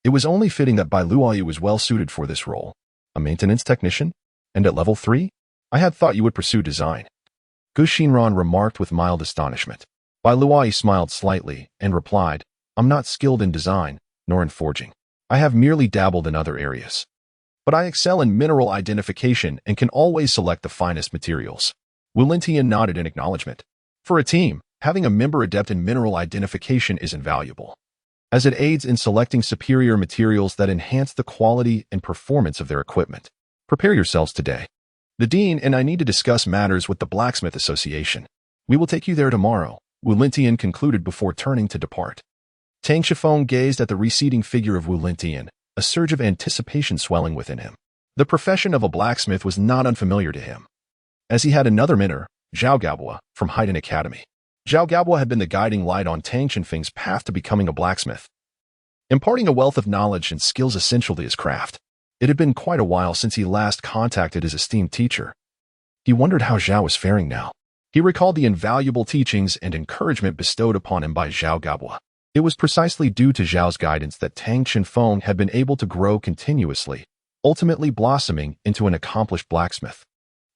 it was only fitting that Bai Luoyi was well suited for this role. A maintenance technician? And at level 3? I had thought you would pursue design." Gu Xinran remarked with mild astonishment. Bai Luoyi smiled slightly and replied, "I'm not skilled in design, nor in forging. I have merely dabbled in other areas. But I excel in mineral identification and can always select the finest materials." Wu Lintian nodded in acknowledgement. For a team, having a member adept in mineral identification is invaluable, as it aids in selecting superior materials that enhance the quality and performance of their equipment. "Prepare yourselves today. The Dean and I need to discuss matters with the Blacksmith Association. We will take you there tomorrow," Wu Lintian concluded before turning to depart. Tang Shifeng gazed at the receding figure of Wu Lintian, a surge of anticipation swelling within him. The profession of a blacksmith was not unfamiliar to him, as he had another mentor, Zhao Gabua, from Haidon Academy. Zhao Gabua had been the guiding light on Tang Shifeng's path to becoming a blacksmith, imparting a wealth of knowledge and skills essential to his craft. It had been quite a while since he last contacted his esteemed teacher. He wondered how Zhao was faring now. He recalled the invaluable teachings and encouragement bestowed upon him by Zhao Gabua. It was precisely due to Zhao's guidance that Tang Shifeng had been able to grow continuously, ultimately blossoming into an accomplished blacksmith.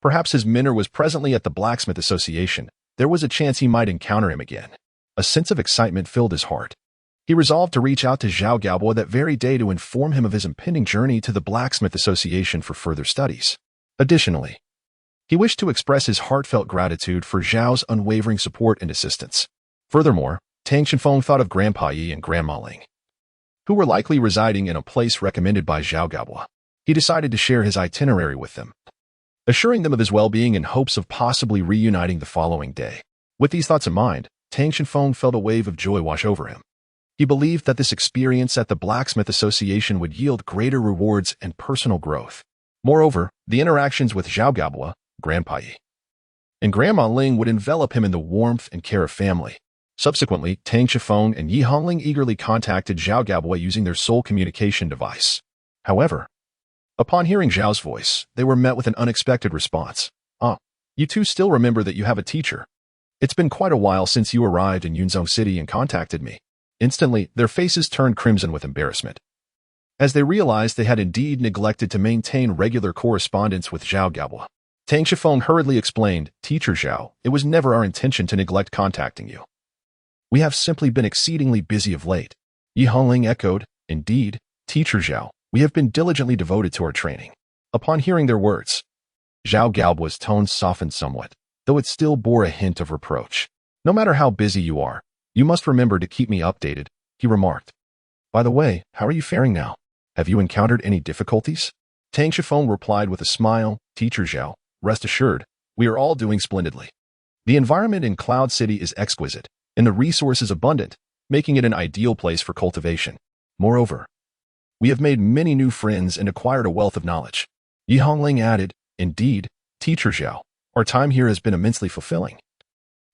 Perhaps his mentor was presently at the Blacksmith Association. There was a chance he might encounter him again. A sense of excitement filled his heart. He resolved to reach out to Zhao Gabua that very day to inform him of his impending journey to the Blacksmith Association for further studies. Additionally, he wished to express his heartfelt gratitude for Zhao's unwavering support and assistance. Furthermore, Tang Shifeng thought of Grandpa Yi and Grandma Ling, who were likely residing in a place recommended by Zhao Gabua. He decided to share his itinerary with them, assuring them of his well-being in hopes of possibly reuniting the following day. With these thoughts in mind, Tang Shifeng felt a wave of joy wash over him. He believed that this experience at the Blacksmith Association would yield greater rewards and personal growth. Moreover, the interactions with Zhao Gabua, Grandpa Yi, and Grandma Ling would envelop him in the warmth and care of family. Subsequently, Tang Shifeng and Yi Hongling eagerly contacted Zhao Gabua using their sole communication device. However, upon hearing Zhao's voice, they were met with an unexpected response. "Ah, you two still remember that you have a teacher. It's been quite a while since you arrived in Yunzong City and contacted me." Instantly, their faces turned crimson with embarrassment, as they realized they had indeed neglected to maintain regular correspondence with Zhao Gabua. Tang Shifeng hurriedly explained, "Teacher Zhao, it was never our intention to neglect contacting you. We have simply been exceedingly busy of late." Yi Hongling echoed, "Indeed, Teacher Zhao, we have been diligently devoted to our training." Upon hearing their words, Zhao Gaobua's tone softened somewhat, though it still bore a hint of reproach. "No matter how busy you are, you must remember to keep me updated," he remarked. "By the way, how are you faring now? Have you encountered any difficulties?" Tang Shifeng replied with a smile, "Teacher Zhao, rest assured, we are all doing splendidly. The environment in Cloud City is exquisite, and the resources abundant. making it an ideal place for cultivation. Moreover, we have made many new friends and acquired a wealth of knowledge. Yi Hongling added, "Indeed, Teacher Zhao, our time here has been immensely fulfilling,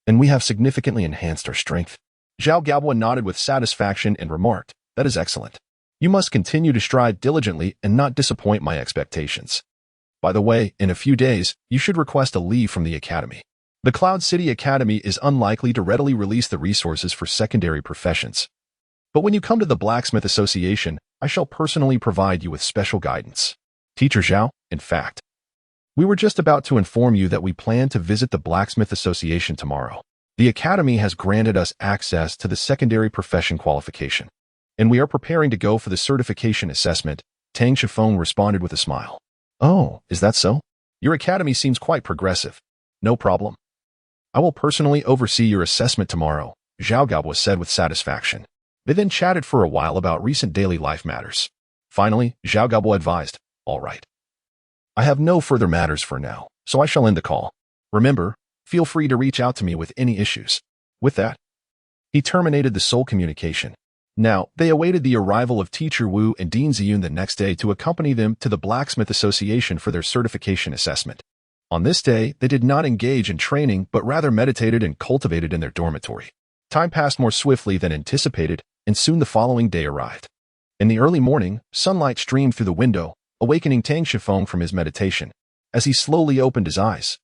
and we have significantly enhanced our strength." Zhao Gaobo nodded with satisfaction and remarked, "That is excellent. You must continue to strive diligently and not disappoint my expectations. By the way, in a few days, you should request a leave from the academy. The Cloud City Academy is unlikely to readily release the resources for secondary professions. But when you come to the Blacksmith Association, I shall personally provide you with special guidance." Teacher Zhao, in fact, we were just about to inform you that we plan to visit the Blacksmith Association tomorrow. The Academy has granted us access to the secondary profession qualification, and we are preparing to go for the certification assessment. Tang Shifeng responded with a smile. "Oh, is that so? Your academy seems quite progressive. No problem. I will personally oversee your assessment tomorrow," Zhao Gaobo said with satisfaction. They then chatted for a while about recent daily life matters. Finally, Zhao Gaobo advised, "All right. I have no further matters for now, so I shall end the call. Remember, feel free to reach out to me with any issues." With that, he terminated the sole communication. Now, they awaited the arrival of Teacher Wu and Dean Ziyun the next day to accompany them to the Blacksmith Association for their certification assessment. On this day, they did not engage in training but rather meditated and cultivated in their dormitory. Time passed more swiftly than anticipated, and soon the following day arrived. In the early morning, sunlight streamed through the window, awakening Tang Shifeng from his meditation. As he slowly opened his eyes,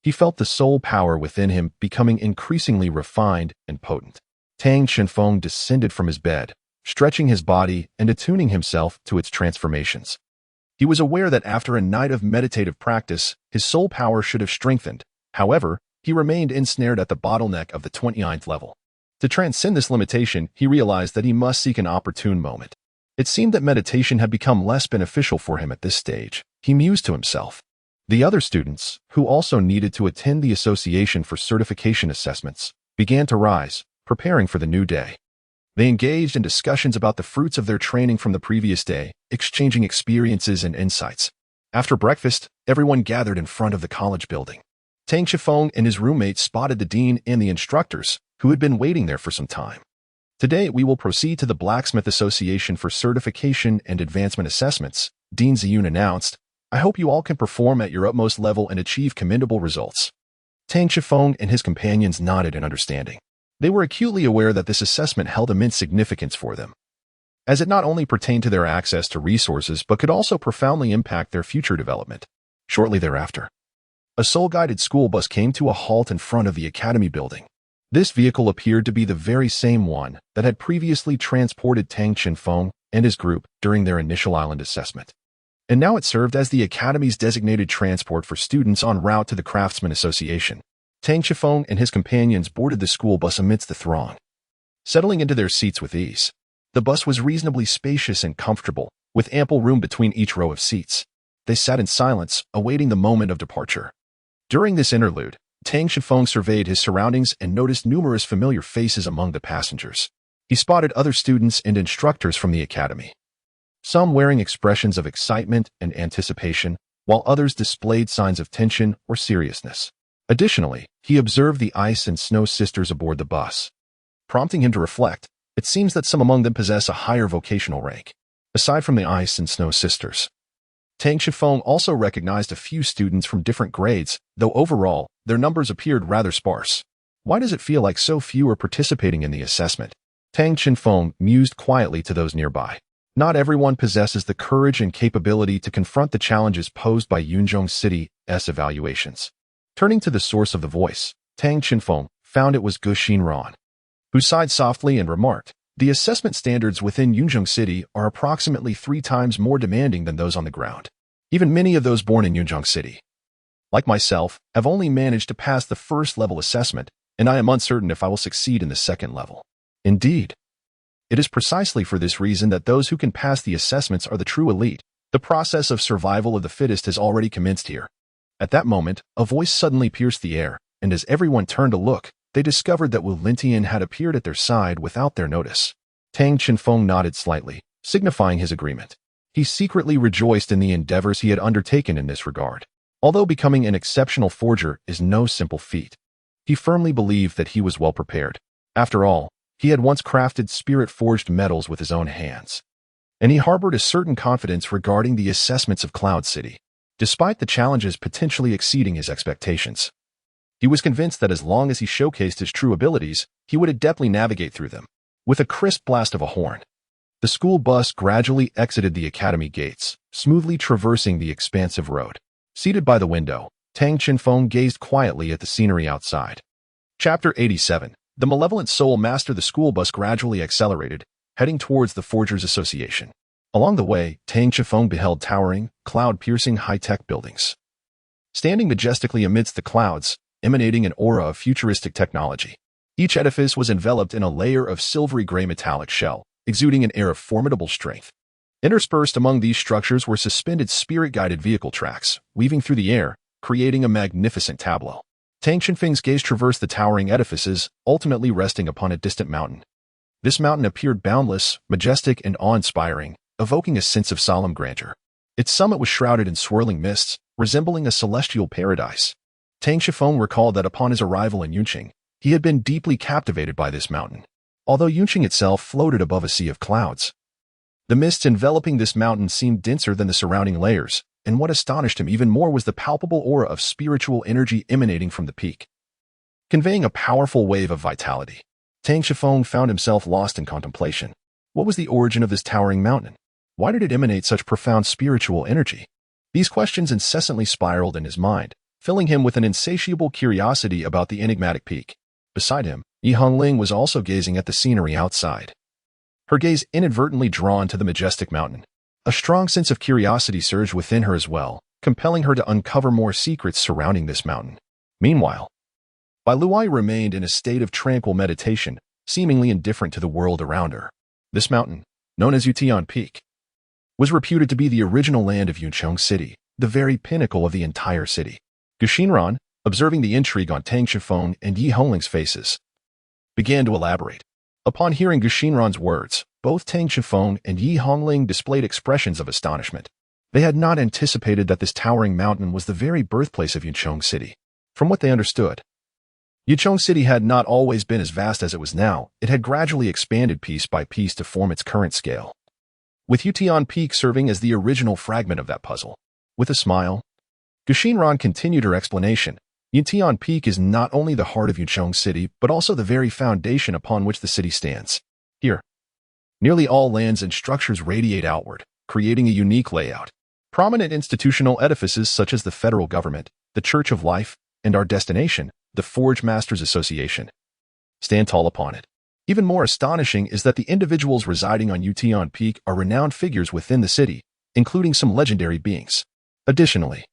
he felt the soul power within him becoming increasingly refined and potent. Tang Shifeng descended from his bed, stretching his body and attuning himself to its transformations. He was aware that after a night of meditative practice, his soul power should have strengthened. However, he remained ensnared at the bottleneck of the 29th level. To transcend this limitation, he realized that he must seek an opportune moment. It seemed that meditation had become less beneficial for him at this stage. He mused to himself. The other students, who also needed to attend the association for certification assessments, began to rise, preparing for the new day. They engaged in discussions about the fruits of their training from the previous day, exchanging experiences and insights. After breakfast, everyone gathered in front of the college building. Tang Shifeng and his roommates spotted the dean and the instructors, who had been waiting there for some time. "Today, we will proceed to the Blacksmith Association for certification and advancement assessments," Dean Ziyun announced. "I hope you all can perform at your utmost level and achieve commendable results." Tang Shifeng and his companions nodded in understanding. They were acutely aware that this assessment held immense significance for them, as it not only pertained to their access to resources but could also profoundly impact their future development. Shortly thereafter, a soul-guided school bus came to a halt in front of the academy building. This vehicle appeared to be the very same one that had previously transported Tang Shifeng and his group during their initial island assessment. And now it served as the academy's designated transport for students en route to the Craftsman Association. Tang Shifeng and his companions boarded the school bus amidst the throng, settling into their seats with ease. The bus was reasonably spacious and comfortable, with ample room between each row of seats. They sat in silence, awaiting the moment of departure. During this interlude, Tang Shifeng surveyed his surroundings and noticed numerous familiar faces among the passengers. He spotted other students and instructors from the academy, some wearing expressions of excitement and anticipation, while others displayed signs of tension or seriousness. Additionally, he observed the Ice and Snow sisters aboard the bus, prompting him to reflect. It seems that some among them possess a higher vocational rank. Aside from the Ice and Snow sisters, Tang Shifeng also recognized a few students from different grades, though overall, their numbers appeared rather sparse. Why does it feel like so few are participating in the assessment? Tang Shifeng mused quietly to those nearby. Not everyone possesses the courage and capability to confront the challenges posed by Yunzong City's evaluations. Turning to the source of the voice, Tang Shifeng found it was Gu Xinran, who sighed softly and remarked, "The assessment standards within Yunzong City are approximately 3 times more demanding than those on the ground. Even many of those born in Yunzong City, like myself, have only managed to pass the first level assessment, and I am uncertain if I will succeed in the second level." Indeed, it is precisely for this reason that those who can pass the assessments are the true elite. The process of survival of the fittest has already commenced here. At that moment, a voice suddenly pierced the air, and as everyone turned to look, they discovered that Wu Lintian had appeared at their side without their notice. Tang Shifeng nodded slightly, signifying his agreement. He secretly rejoiced in the endeavors he had undertaken in this regard. Although becoming an exceptional forger is no simple feat, he firmly believed that he was well prepared. After all, He had once crafted spirit-forged metals with his own hands, and he harbored a certain confidence regarding the assessments of Cloud City, despite the challenges potentially exceeding his expectations. He was convinced that as long as he showcased his true abilities, he would adeptly navigate through them. With a crisp blast of a horn, the school bus gradually exited the academy gates, smoothly traversing the expansive road. Seated by the window, Tang Chenfeng gazed quietly at the scenery outside. Chapter 87. The malevolent soul master. The school bus gradually accelerated, heading towards the Forgers Association. Along the way, Tang Chenfeng beheld towering, cloud-piercing high-tech buildings. Standing majestically amidst the clouds, emanating an aura of futuristic technology. Each edifice was enveloped in a layer of silvery gray metallic shell, exuding an air of formidable strength. Interspersed among these structures were suspended spirit-guided vehicle tracks, weaving through the air, creating a magnificent tableau. Tang Chenfeng's gaze traversed the towering edifices, ultimately resting upon a distant mountain. This mountain appeared boundless, majestic, and awe-inspiring, evoking a sense of solemn grandeur. Its summit was shrouded in swirling mists, resembling a celestial paradise. Tang Chenfeng recalled that upon his arrival in Yunzong, he had been deeply captivated by this mountain. Although Yunzong itself floated above a sea of clouds, the mists enveloping this mountain seemed denser than the surrounding layers, and what astonished him even more was the palpable aura of spiritual energy emanating from the peak, conveying a powerful wave of vitality. Tang Chenfeng found himself lost in contemplation. What was the origin of this towering mountain? Why did it emanate such profound spiritual energy? These questions incessantly spiraled in his mind, filling him with an insatiable curiosity about the enigmatic peak. Beside him, Yi Hongling was also gazing at the scenery outside, her gaze inadvertently drawn to the majestic mountain. A strong sense of curiosity surged within her as well, compelling her to uncover more secrets surrounding this mountain. Meanwhile, Bai Luai remained in a state of tranquil meditation, seemingly indifferent to the world around her. This mountain, known as Yutian Peak, was reputed to be the original land of Yunzong City, the very pinnacle of the entire city. Guxinran, observing the intrigue on Tang Chenfeng and Yi Hongling's faces, began to elaborate. Upon hearing Guxinran's words, both Tang Chenfeng and Yi Hongling displayed expressions of astonishment. They had not anticipated that this towering mountain was the very birthplace of Yunzong City. From what they understood, Yunzong City had not always been as vast as it was now. It had gradually expanded piece by piece to form its current scale, with Yutian Peak serving as the original fragment of that puzzle. With a smile, Guxinran continued her explanation. Yutian Peak is not only the heart of Yunzong City, but also the very foundation upon which the city stands. Here, nearly all lands and structures radiate outward, creating a unique layout. Prominent institutional edifices such as the federal government, the Church of Life, and our destination, the Forge Masters Association, stand tall upon it. Even more astonishing is that the individuals residing on Yutian Peak are renowned figures within the city, including some legendary beings. Additionally,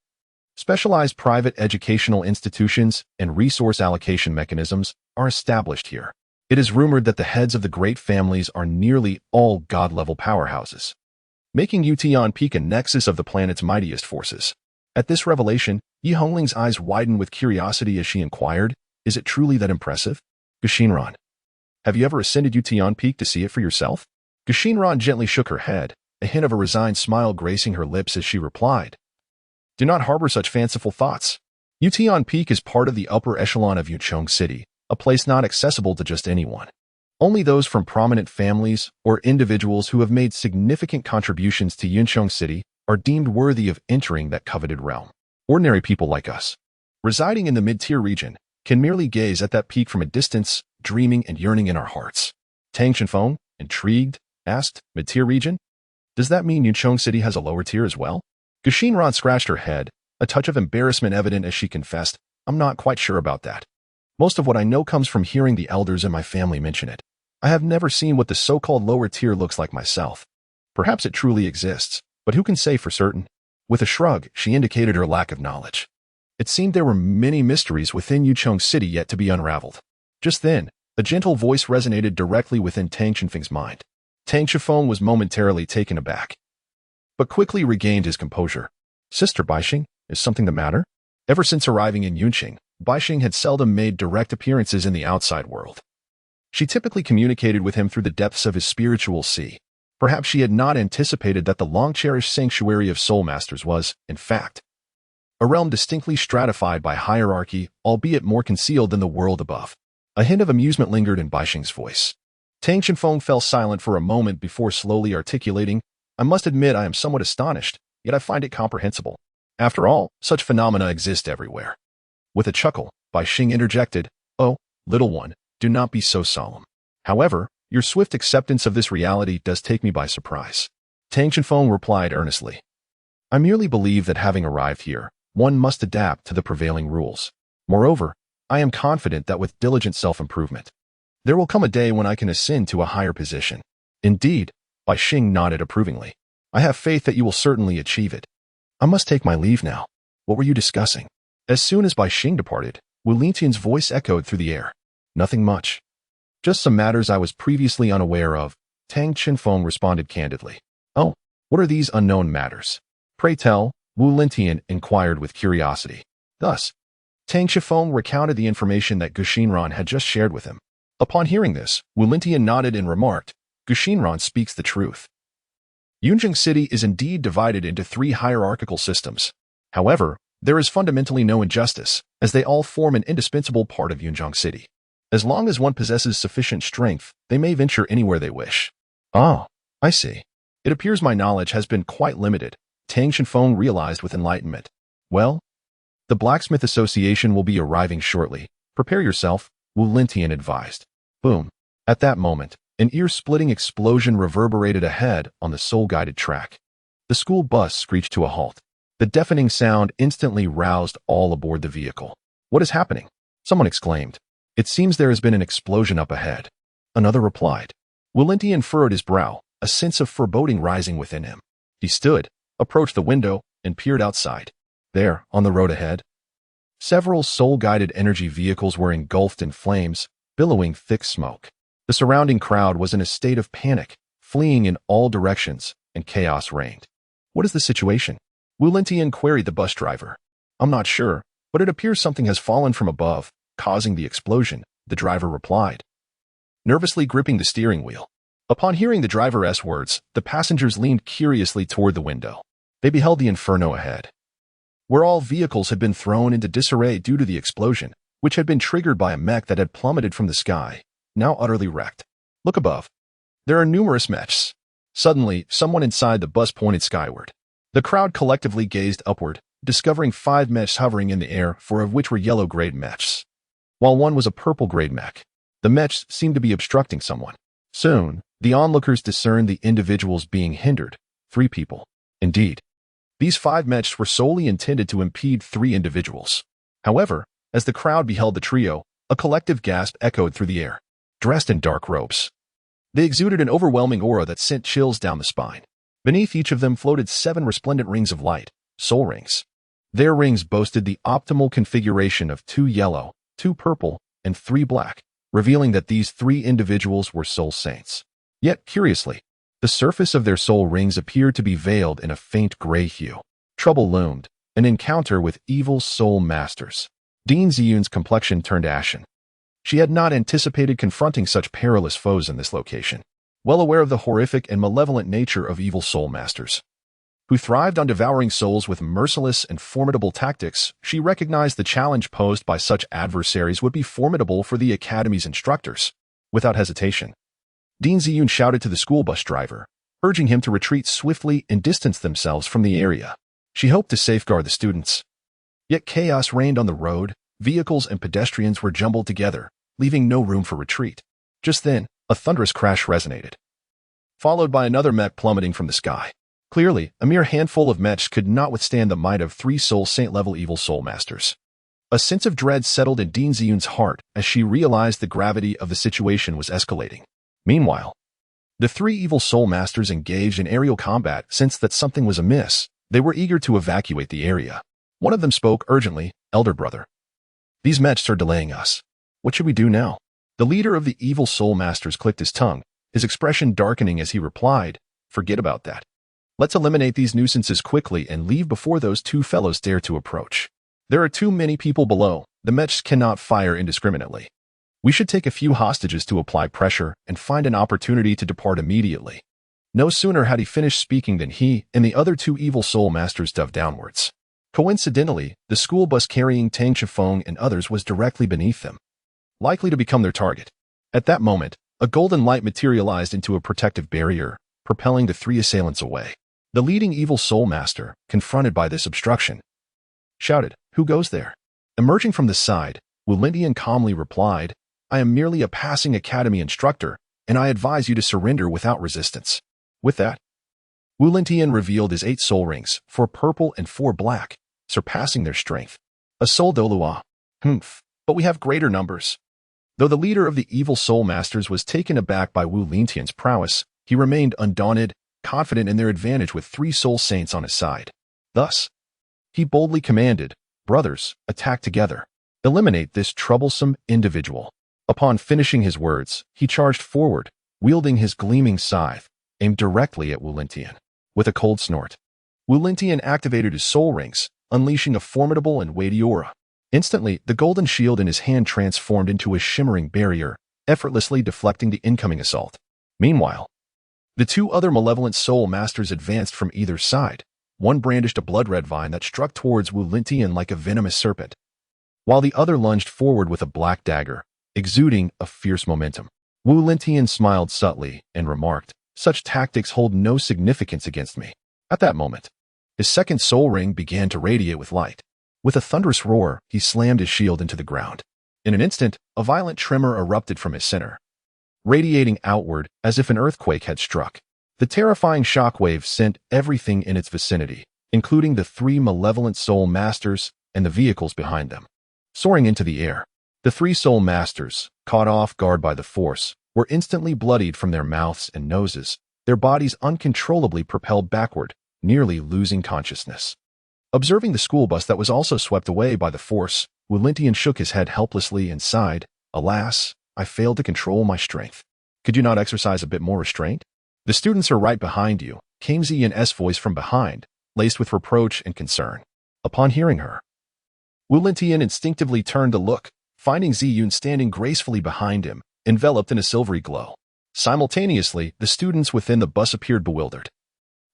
specialized private educational institutions and resource allocation mechanisms are established here. It is rumored that the heads of the great families are nearly all god-level powerhouses, making Yutian Peak a nexus of the planet's mightiest forces. At this revelation, Yi Hongling's eyes widened with curiosity as she inquired, "Is it truly that impressive?" Guxinran, have you ever ascended Yutian Peak to see it for yourself? Guxinran gently shook her head, a hint of a resigned smile gracing her lips as she replied, "Do not harbor such fanciful thoughts. Yutian Peak is part of the upper echelon of Yunzong City, a place not accessible to just anyone. Only those from prominent families or individuals who have made significant contributions to Yunzong City are deemed worthy of entering that coveted realm. Ordinary people like us, residing in the mid-tier region, can merely gaze at that peak from a distance, dreaming and yearning in our hearts." Tang Chenfeng, intrigued, asked, "Mid-tier region? Does that mean Yunzong City has a lower tier as well?" Guxinran scratched her head, a touch of embarrassment evident as she confessed, "I'm not quite sure about that. Most of what I know comes from hearing the elders in my family mention it. I have never seen what the so-called lower tier looks like myself. Perhaps it truly exists, but who can say for certain?" With a shrug, she indicated her lack of knowledge. It seemed there were many mysteries within Yunzong City yet to be unraveled. Just then, a gentle voice resonated directly within Tang Chenfeng's mind. Tang Chenfeng was momentarily taken aback, but quickly regained his composure. "Sister Baixing, is something the matter?" Ever since arriving in Yunzong, Baixing had seldom made direct appearances in the outside world. She typically communicated with him through the depths of his spiritual sea. Perhaps she had not anticipated that the long-cherished sanctuary of soul masters was, in fact, a realm distinctly stratified by hierarchy, albeit more concealed than the world above. A hint of amusement lingered in Baixing's voice. Tang Chenfeng fell silent for a moment before slowly articulating, I must admit I am somewhat astonished, yet I find it comprehensible. After all, such phenomena exist everywhere. With a chuckle, Bai Xing interjected, Oh, little one, do not be so solemn. However, your swift acceptance of this reality does take me by surprise. Tang Chenfeng replied earnestly. I merely believe that having arrived here, one must adapt to the prevailing rules. Moreover, I am confident that with diligent self-improvement, there will come a day when I can ascend to a higher position. Indeed, Bai Xing nodded approvingly. I have faith that you will certainly achieve it. I must take my leave now. What were you discussing? As soon as Bai Xing departed, Wu Lintian's voice echoed through the air. Nothing much. Just some matters I was previously unaware of, Tang Chenfeng responded candidly. Oh, what are these unknown matters? Pray tell, Wu Lintian inquired with curiosity. Thus, Tang Chenfeng recounted the information that Guxinran had just shared with him. Upon hearing this, Wu Lintian nodded and remarked, Guxinran speaks the truth. Yunzong City is indeed divided into 3 hierarchical systems. However, there is fundamentally no injustice, as they all form an indispensable part of Yunzong City. As long as one possesses sufficient strength, they may venture anywhere they wish. Oh, I see. It appears my knowledge has been quite limited, Tang Chenfeng realized with enlightenment. Well, the Blacksmith Association will be arriving shortly. Prepare yourself, Wu Lintian advised. Boom. At that moment, an ear-splitting explosion reverberated ahead on the soul-guided track. The school bus screeched to a halt. The deafening sound instantly roused all aboard the vehicle. What is happening? Someone exclaimed. It seems there has been an explosion up ahead. Another replied. Wu Lintian furrowed his brow, a sense of foreboding rising within him. He stood, approached the window, and peered outside. There, on the road ahead, several soul-guided energy vehicles were engulfed in flames, billowing thick smoke. The surrounding crowd was in a state of panic, fleeing in all directions, and chaos reigned. What is the situation? Wu Lintian queried the bus driver. I'm not sure, but it appears something has fallen from above, causing the explosion, the driver replied, nervously gripping the steering wheel. Upon hearing the driver's words, the passengers leaned curiously toward the window. They beheld the inferno ahead, where all vehicles had been thrown into disarray due to the explosion, which had been triggered by a mech that had plummeted from the sky, now utterly wrecked. Look above. There are numerous mechs. Suddenly, someone inside the bus pointed skyward. The crowd collectively gazed upward, discovering 5 mechs hovering in the air, 4 of which were yellow-grade mechs, while one was a purple-grade mech. The mechs seemed to be obstructing someone. Soon, the onlookers discerned the individuals being hindered, 3 people. Indeed, these 5 mechs were solely intended to impede 3 individuals. However, as the crowd beheld the trio, a collective gasp echoed through the air. Dressed in dark robes, they exuded an overwhelming aura that sent chills down the spine. Beneath each of them floated 7 resplendent rings of light, soul rings. Their rings boasted the optimal configuration of 2 yellow, 2 purple, and 3 black, revealing that these 3 individuals were soul saints. Yet, curiously, the surface of their soul rings appeared to be veiled in a faint gray hue. Trouble loomed, an encounter with evil soul masters. Dean Ziyun's complexion turned ashen. She had not anticipated confronting such perilous foes in this location. Well aware of the horrific and malevolent nature of evil soul masters, who thrived on devouring souls with merciless and formidable tactics, she recognized the challenge posed by such adversaries would be formidable for the Academy's instructors. Without hesitation, Dean Ziyun shouted to the school bus driver, urging him to retreat swiftly and distance themselves from the area. She hoped to safeguard the students. Yet chaos reigned on the road. Vehicles and pedestrians were jumbled together, leaving no room for retreat. Just then, a thunderous crash resonated, followed by another mech plummeting from the sky. Clearly, a mere handful of mechs could not withstand the might of 3 soul saint-level evil soul masters. A sense of dread settled in Dean Ziyun's heart as she realized the gravity of the situation was escalating. Meanwhile, the 3 evil soul masters engaged in aerial combat sensed that something was amiss. They were eager to evacuate the area. One of them spoke urgently, Elder brother. These mechs are delaying us. What should we do now? The leader of the evil soul masters clicked his tongue, his expression darkening as he replied, Forget about that. Let's eliminate these nuisances quickly and leave before those 2 fellows dare to approach. There are too many people below. The mechs cannot fire indiscriminately. We should take a few hostages to apply pressure and find an opportunity to depart immediately. No sooner had he finished speaking than he and the other 2 evil soul masters dove downwards. Coincidentally, the school bus carrying Tang Chenfeng and others was directly beneath them, likely to become their target. At that moment, A golden light materialized into a protective barrier, propelling the three assailants away. The leading evil soul master, confronted by this obstruction, shouted, "Who goes there?" Emerging from the side, Wu Lintian calmly replied, "I am merely a passing academy instructor, and I advise you to surrender without resistance." With that, Wu Lintian revealed his 8 soul rings, 4 purple and 4 black, surpassing their strength. A soul Douluo. But we have greater numbers. Though the leader of the evil soul masters was taken aback by Wu Lintian's prowess, he remained undaunted, confident in their advantage with 3 soul saints on his side. Thus, he boldly commanded, "Brothers, attack together. Eliminate this troublesome individual." Upon finishing his words, he charged forward, wielding his gleaming scythe, aimed directly at Wu Lintian. With a cold snort, Wu Lintian activated his soul rings, unleashing a formidable and weighty aura. Instantly, the golden shield in his hand transformed into a shimmering barrier, effortlessly deflecting the incoming assault. Meanwhile, the 2 other malevolent soul masters advanced from either side. One brandished a blood-red vine that struck towards Wu Lintian like a venomous serpent, while the other lunged forward with a black dagger, exuding a fierce momentum. Wu Lintian smiled subtly and remarked, "Such tactics hold no significance against me." At that moment, his second soul ring began to radiate with light. With a thunderous roar, he slammed his shield into the ground. In an instant, a violent tremor erupted from his center, radiating outward as if an earthquake had struck. The terrifying shockwave sent everything in its vicinity, including the 3 malevolent soul masters and the vehicles behind them, soaring into the air. The 3 soul masters, caught off guard by the force, were instantly bloodied from their mouths and noses, their bodies uncontrollably propelled backward, nearly losing consciousness. Observing the school bus that was also swept away by the force, Wu Lintian shook his head helplessly and sighed, "Alas, I failed to control my strength. Could you not exercise a bit more restraint?" "The students are right behind you," came Ziyun's voice from behind, laced with reproach and concern. Upon hearing her, Wu Lintian instinctively turned to look, finding Ziyun standing gracefully behind him, enveloped in a silvery glow. Simultaneously, the students within the bus appeared bewildered,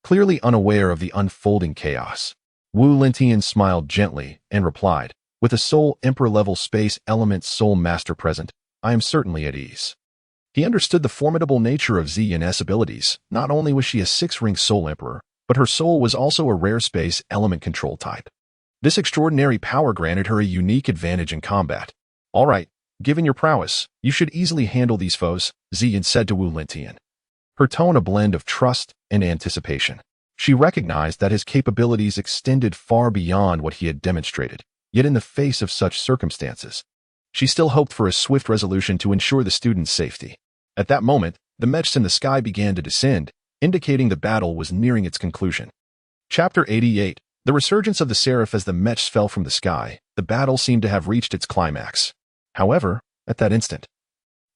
clearly unaware of the unfolding chaos. Wu Lintian smiled gently and replied, "With a soul emperor-level space element soul master present, I am certainly at ease." He understood the formidable nature of Ziyun's abilities. Not only was she a 6-ring soul emperor, but her soul was also a rare space element control type. This extraordinary power granted her a unique advantage in combat. "All right, given your prowess, you should easily handle these foes," Ziyun said to Wu Lintian, her tone a blend of trust and anticipation. She recognized that his capabilities extended far beyond what he had demonstrated, yet in the face of such circumstances, she still hoped for a swift resolution to ensure the students' safety. At that moment, the mechs in the sky began to descend, indicating the battle was nearing its conclusion. Chapter 88. The resurgence of the Seraph. As the mechs fell from the sky, the battle seemed to have reached its climax. However, at that instant,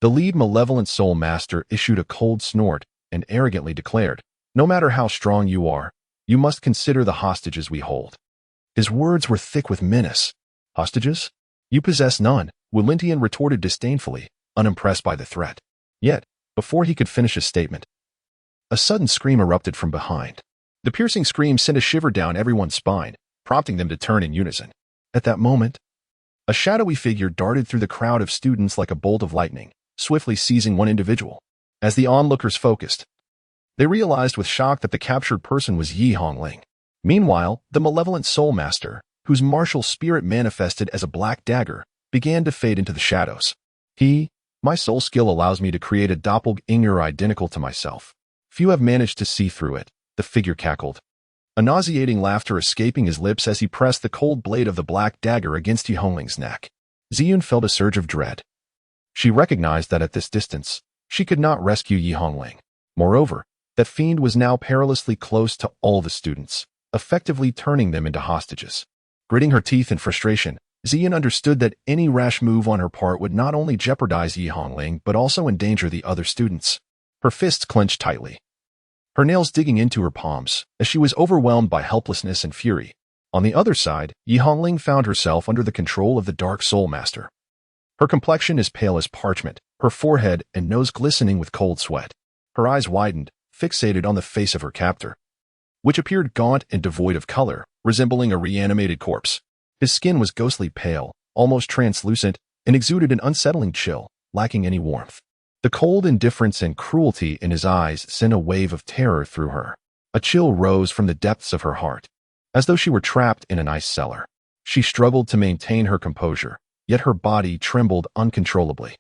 the lead malevolent soul master issued a cold snort and arrogantly declared, "No matter how strong you are, you must consider the hostages we hold." His words were thick with menace. "Hostages? You possess none," Wu Lintian retorted disdainfully, unimpressed by the threat. Yet, before he could finish his statement, a sudden scream erupted from behind. The piercing scream sent a shiver down everyone's spine, prompting them to turn in unison. At that moment, a shadowy figure darted through the crowd of students like a bolt of lightning, swiftly seizing one individual. As the onlookers focused, they realized with shock that the captured person was Yi Hongling. Meanwhile, the malevolent soul master, whose martial spirit manifested as a black dagger, began to fade into the shadows. My soul skill allows me to create a doppelganger identical to myself. Few have managed to see through it," the figure cackled, a nauseating laughter escaping his lips as he pressed the cold blade of the black dagger against Yi Hongling's neck. Ziyun felt a surge of dread. She recognized that at this distance, she could not rescue Yi Hongling. Moreover, that fiend was now perilously close to all the students, effectively turning them into hostages. Gritting her teeth in frustration, Ziyun understood that any rash move on her part would not only jeopardize Yi Hongling but also endanger the other students. Her fists clenched tightly, her nails digging into her palms, as she was overwhelmed by helplessness and fury. On the other side, Yi Hongling found herself under the control of the Dark Soul Master. Her complexion as pale as parchment, her forehead and nose glistening with cold sweat. Her eyes widened, fixated on the face of her captor, which appeared gaunt and devoid of color, resembling a reanimated corpse. His skin was ghostly pale, almost translucent, and exuded an unsettling chill, lacking any warmth. The cold indifference and cruelty in his eyes sent a wave of terror through her. A chill rose from the depths of her heart, as though she were trapped in an ice cellar. She struggled to maintain her composure, yet her body trembled uncontrollably.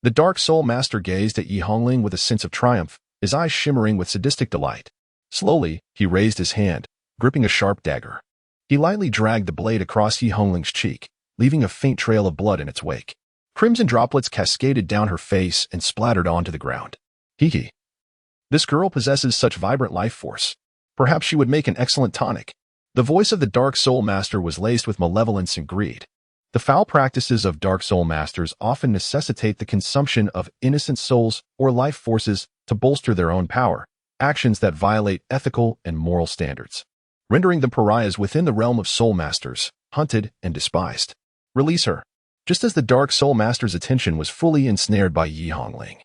The Dark Soul Master gazed at Yi Hongling with a sense of triumph, his eyes shimmering with sadistic delight. Slowly, he raised his hand, gripping a sharp dagger. He lightly dragged the blade across Yi Hongling's cheek, leaving a faint trail of blood in its wake. Crimson droplets cascaded down her face and splattered onto the ground. Hee. This girl possesses such vibrant life force. Perhaps she would make an excellent tonic. The voice of the Dark Soul Master was laced with malevolence and greed. The foul practices of Dark Soul Masters often necessitate the consumption of innocent souls or life forces to bolster their own power, actions that violate ethical and moral standards, rendering them pariahs within the realm of Soul Masters, hunted and despised. Release her. Just as the Dark Soul Master's attention was fully ensnared by Yi Hongling,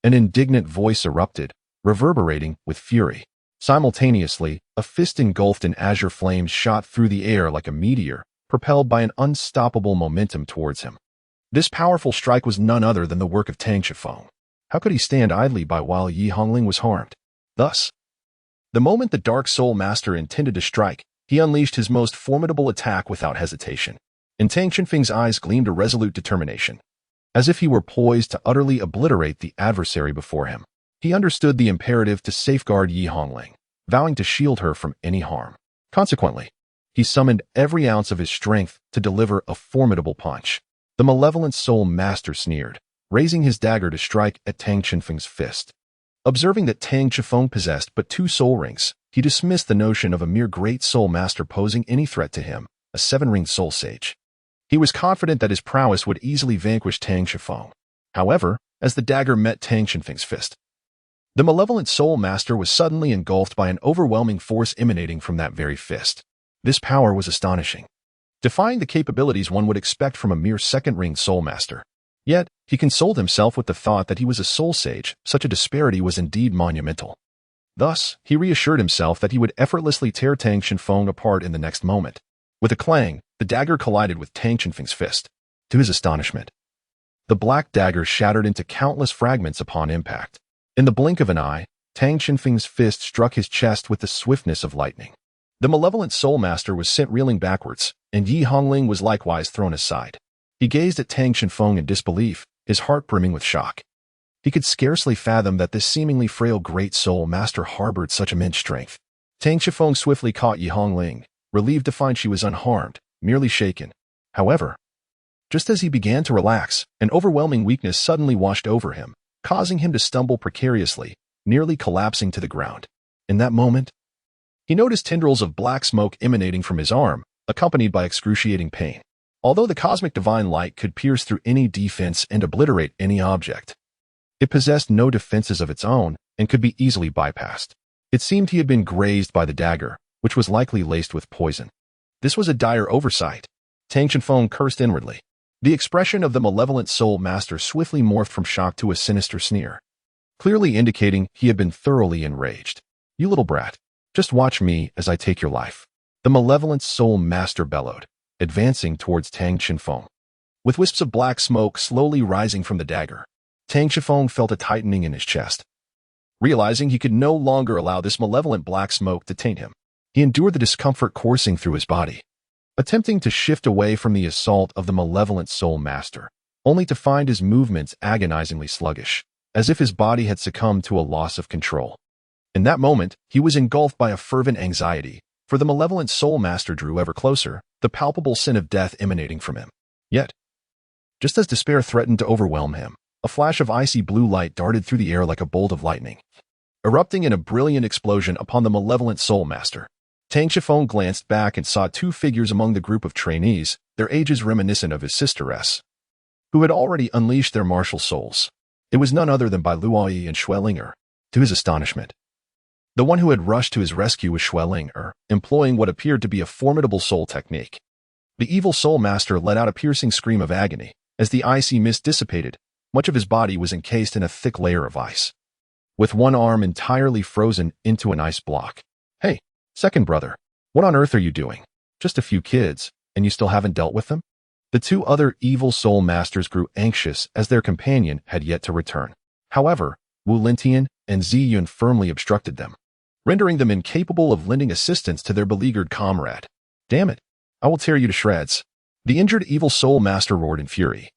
an indignant voice erupted, reverberating with fury. Simultaneously, a fist engulfed in azure flames shot through the air like a meteor, propelled by an unstoppable momentum towards him. This powerful strike was none other than the work of Tang Shifeng. How could he stand idly by while Yi Hongling was harmed? Thus, the moment the Dark Soul Master intended to strike, he unleashed his most formidable attack without hesitation. In Tang Shifeng's eyes gleamed a resolute determination, as if he were poised to utterly obliterate the adversary before him. He understood the imperative to safeguard Yi Hongling, vowing to shield her from any harm. Consequently, he summoned every ounce of his strength to deliver a formidable punch. The malevolent Soul Master sneered, raising his dagger to strike at Tang Shifeng's fist. Observing that Tang Shifeng possessed but 2 soul rings, he dismissed the notion of a mere great Soul Master posing any threat to him, a 7-ring Soul Sage. He was confident that his prowess would easily vanquish Tang Shifeng. However, as the dagger met Tang Shifeng's fist, the malevolent Soul Master was suddenly engulfed by an overwhelming force emanating from that very fist. This power was astonishing, defying the capabilities one would expect from a mere 2nd-ring Soul Master. Yet, he consoled himself with the thought that he was a Soul Sage. Such a disparity was indeed monumental. Thus, he reassured himself that he would effortlessly tear Tang Shifeng apart in the next moment. With a clang, the dagger collided with Tang Shifeng's fist. To his astonishment, the black dagger shattered into countless fragments upon impact. In the blink of an eye, Tang Shifeng's fist struck his chest with the swiftness of lightning. The malevolent Soul Master was sent reeling backwards, and Yi Hongling was likewise thrown aside. He gazed at Tang Shifeng in disbelief, his heart brimming with shock. He could scarcely fathom that this seemingly frail Great Soul Master harbored such immense strength. Tang Shifeng swiftly caught Yi Hongling, relieved to find she was unharmed, merely shaken. However, just as he began to relax, an overwhelming weakness suddenly washed over him, causing him to stumble precariously, nearly collapsing to the ground. In that moment, he noticed tendrils of black smoke emanating from his arm, accompanied by excruciating pain. Although the cosmic divine light could pierce through any defense and obliterate any object, it possessed no defenses of its own and could be easily bypassed. It seemed he had been grazed by the dagger, which was likely laced with poison. This was a dire oversight. Tang Shifeng cursed inwardly. The expression of the malevolent Soul Master swiftly morphed from shock to a sinister sneer, clearly indicating he had been thoroughly enraged. "You little brat, just watch me as I take your life," the malevolent Soul Master bellowed, advancing towards Tang Shifeng. With wisps of black smoke slowly rising from the dagger, Tang Shifeng felt a tightening in his chest. Realizing he could no longer allow this malevolent black smoke to taint him, he endured the discomfort coursing through his body, attempting to shift away from the assault of the malevolent Soul Master, only to find his movements agonizingly sluggish, as if his body had succumbed to a loss of control. In that moment, he was engulfed by a fervent anxiety, for the malevolent Soul Master drew ever closer, the palpable sin of death emanating from him. Yet, just as despair threatened to overwhelm him, a flash of icy blue light darted through the air like a bolt of lightning, erupting in a brilliant explosion upon the malevolent Soul Master. Tang Shifeng glanced back and saw 2 figures among the group of trainees, their ages reminiscent of his sisteress, who had already unleashed their martial souls. It was none other than Bai Luoyi and Xuelinger. To his astonishment, the one who had rushed to his rescue was Xuelinger, employing what appeared to be a formidable soul technique. The evil Soul Master let out a piercing scream of agony. As the icy mist dissipated, much of his body was encased in a thick layer of ice, with one arm entirely frozen into an ice block. "Hey, second brother, what on earth are you doing? Just a few kids, and you still haven't dealt with them?" The 2 other evil Soul Masters grew anxious as their companion had yet to return. However, Wu Lintian and Ziyun firmly obstructed them, rendering them incapable of lending assistance to their beleaguered comrade. Damn it! I will tear you to shreds. The injured evil soul master roared in fury,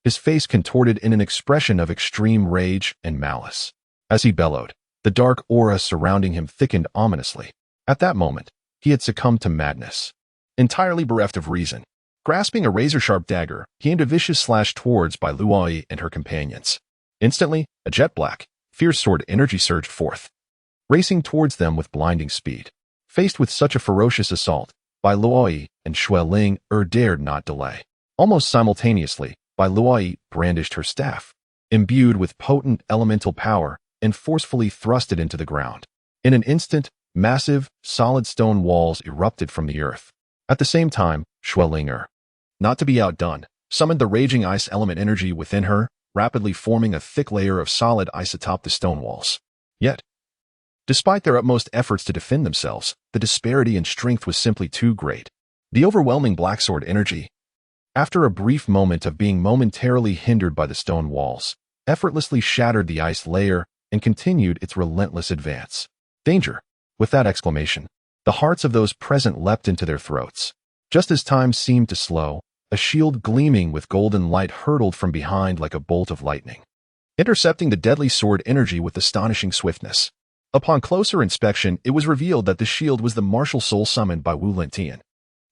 his face contorted in an expression of extreme rage and malice. As he bellowed, the dark aura surrounding him thickened ominously. At that moment, he had succumbed to madness. Entirely bereft of reason, grasping a razor-sharp dagger, he aimed a vicious slash towards Bai Luoyi and her companions. Instantly, a jet-black, fierce sword energy surged forth, racing towards them with blinding speed. Faced with such a ferocious assault, Bai Luoyi and Xue Ling dared not delay. Almost simultaneously, Bai Luoyi brandished her staff, imbued with potent elemental power, and forcefully thrust it into the ground. In an instant, massive, solid stone walls erupted from the earth. At the same time, Xue Ling, not to be outdone, summoned the raging ice element energy within her, rapidly forming a thick layer of solid ice atop the stone walls. Yet, despite their utmost efforts to defend themselves, the disparity in strength was simply too great. The overwhelming black sword energy, after a brief moment of being momentarily hindered by the stone walls, effortlessly shattered the ice layer and continued its relentless advance. Danger! With that exclamation, the hearts of those present leapt into their throats. Just as time seemed to slow, a shield gleaming with golden light hurtled from behind like a bolt of lightning, intercepting the deadly sword energy with astonishing swiftness. Upon closer inspection, it was revealed that the shield was the martial soul summoned by Wu Lintian.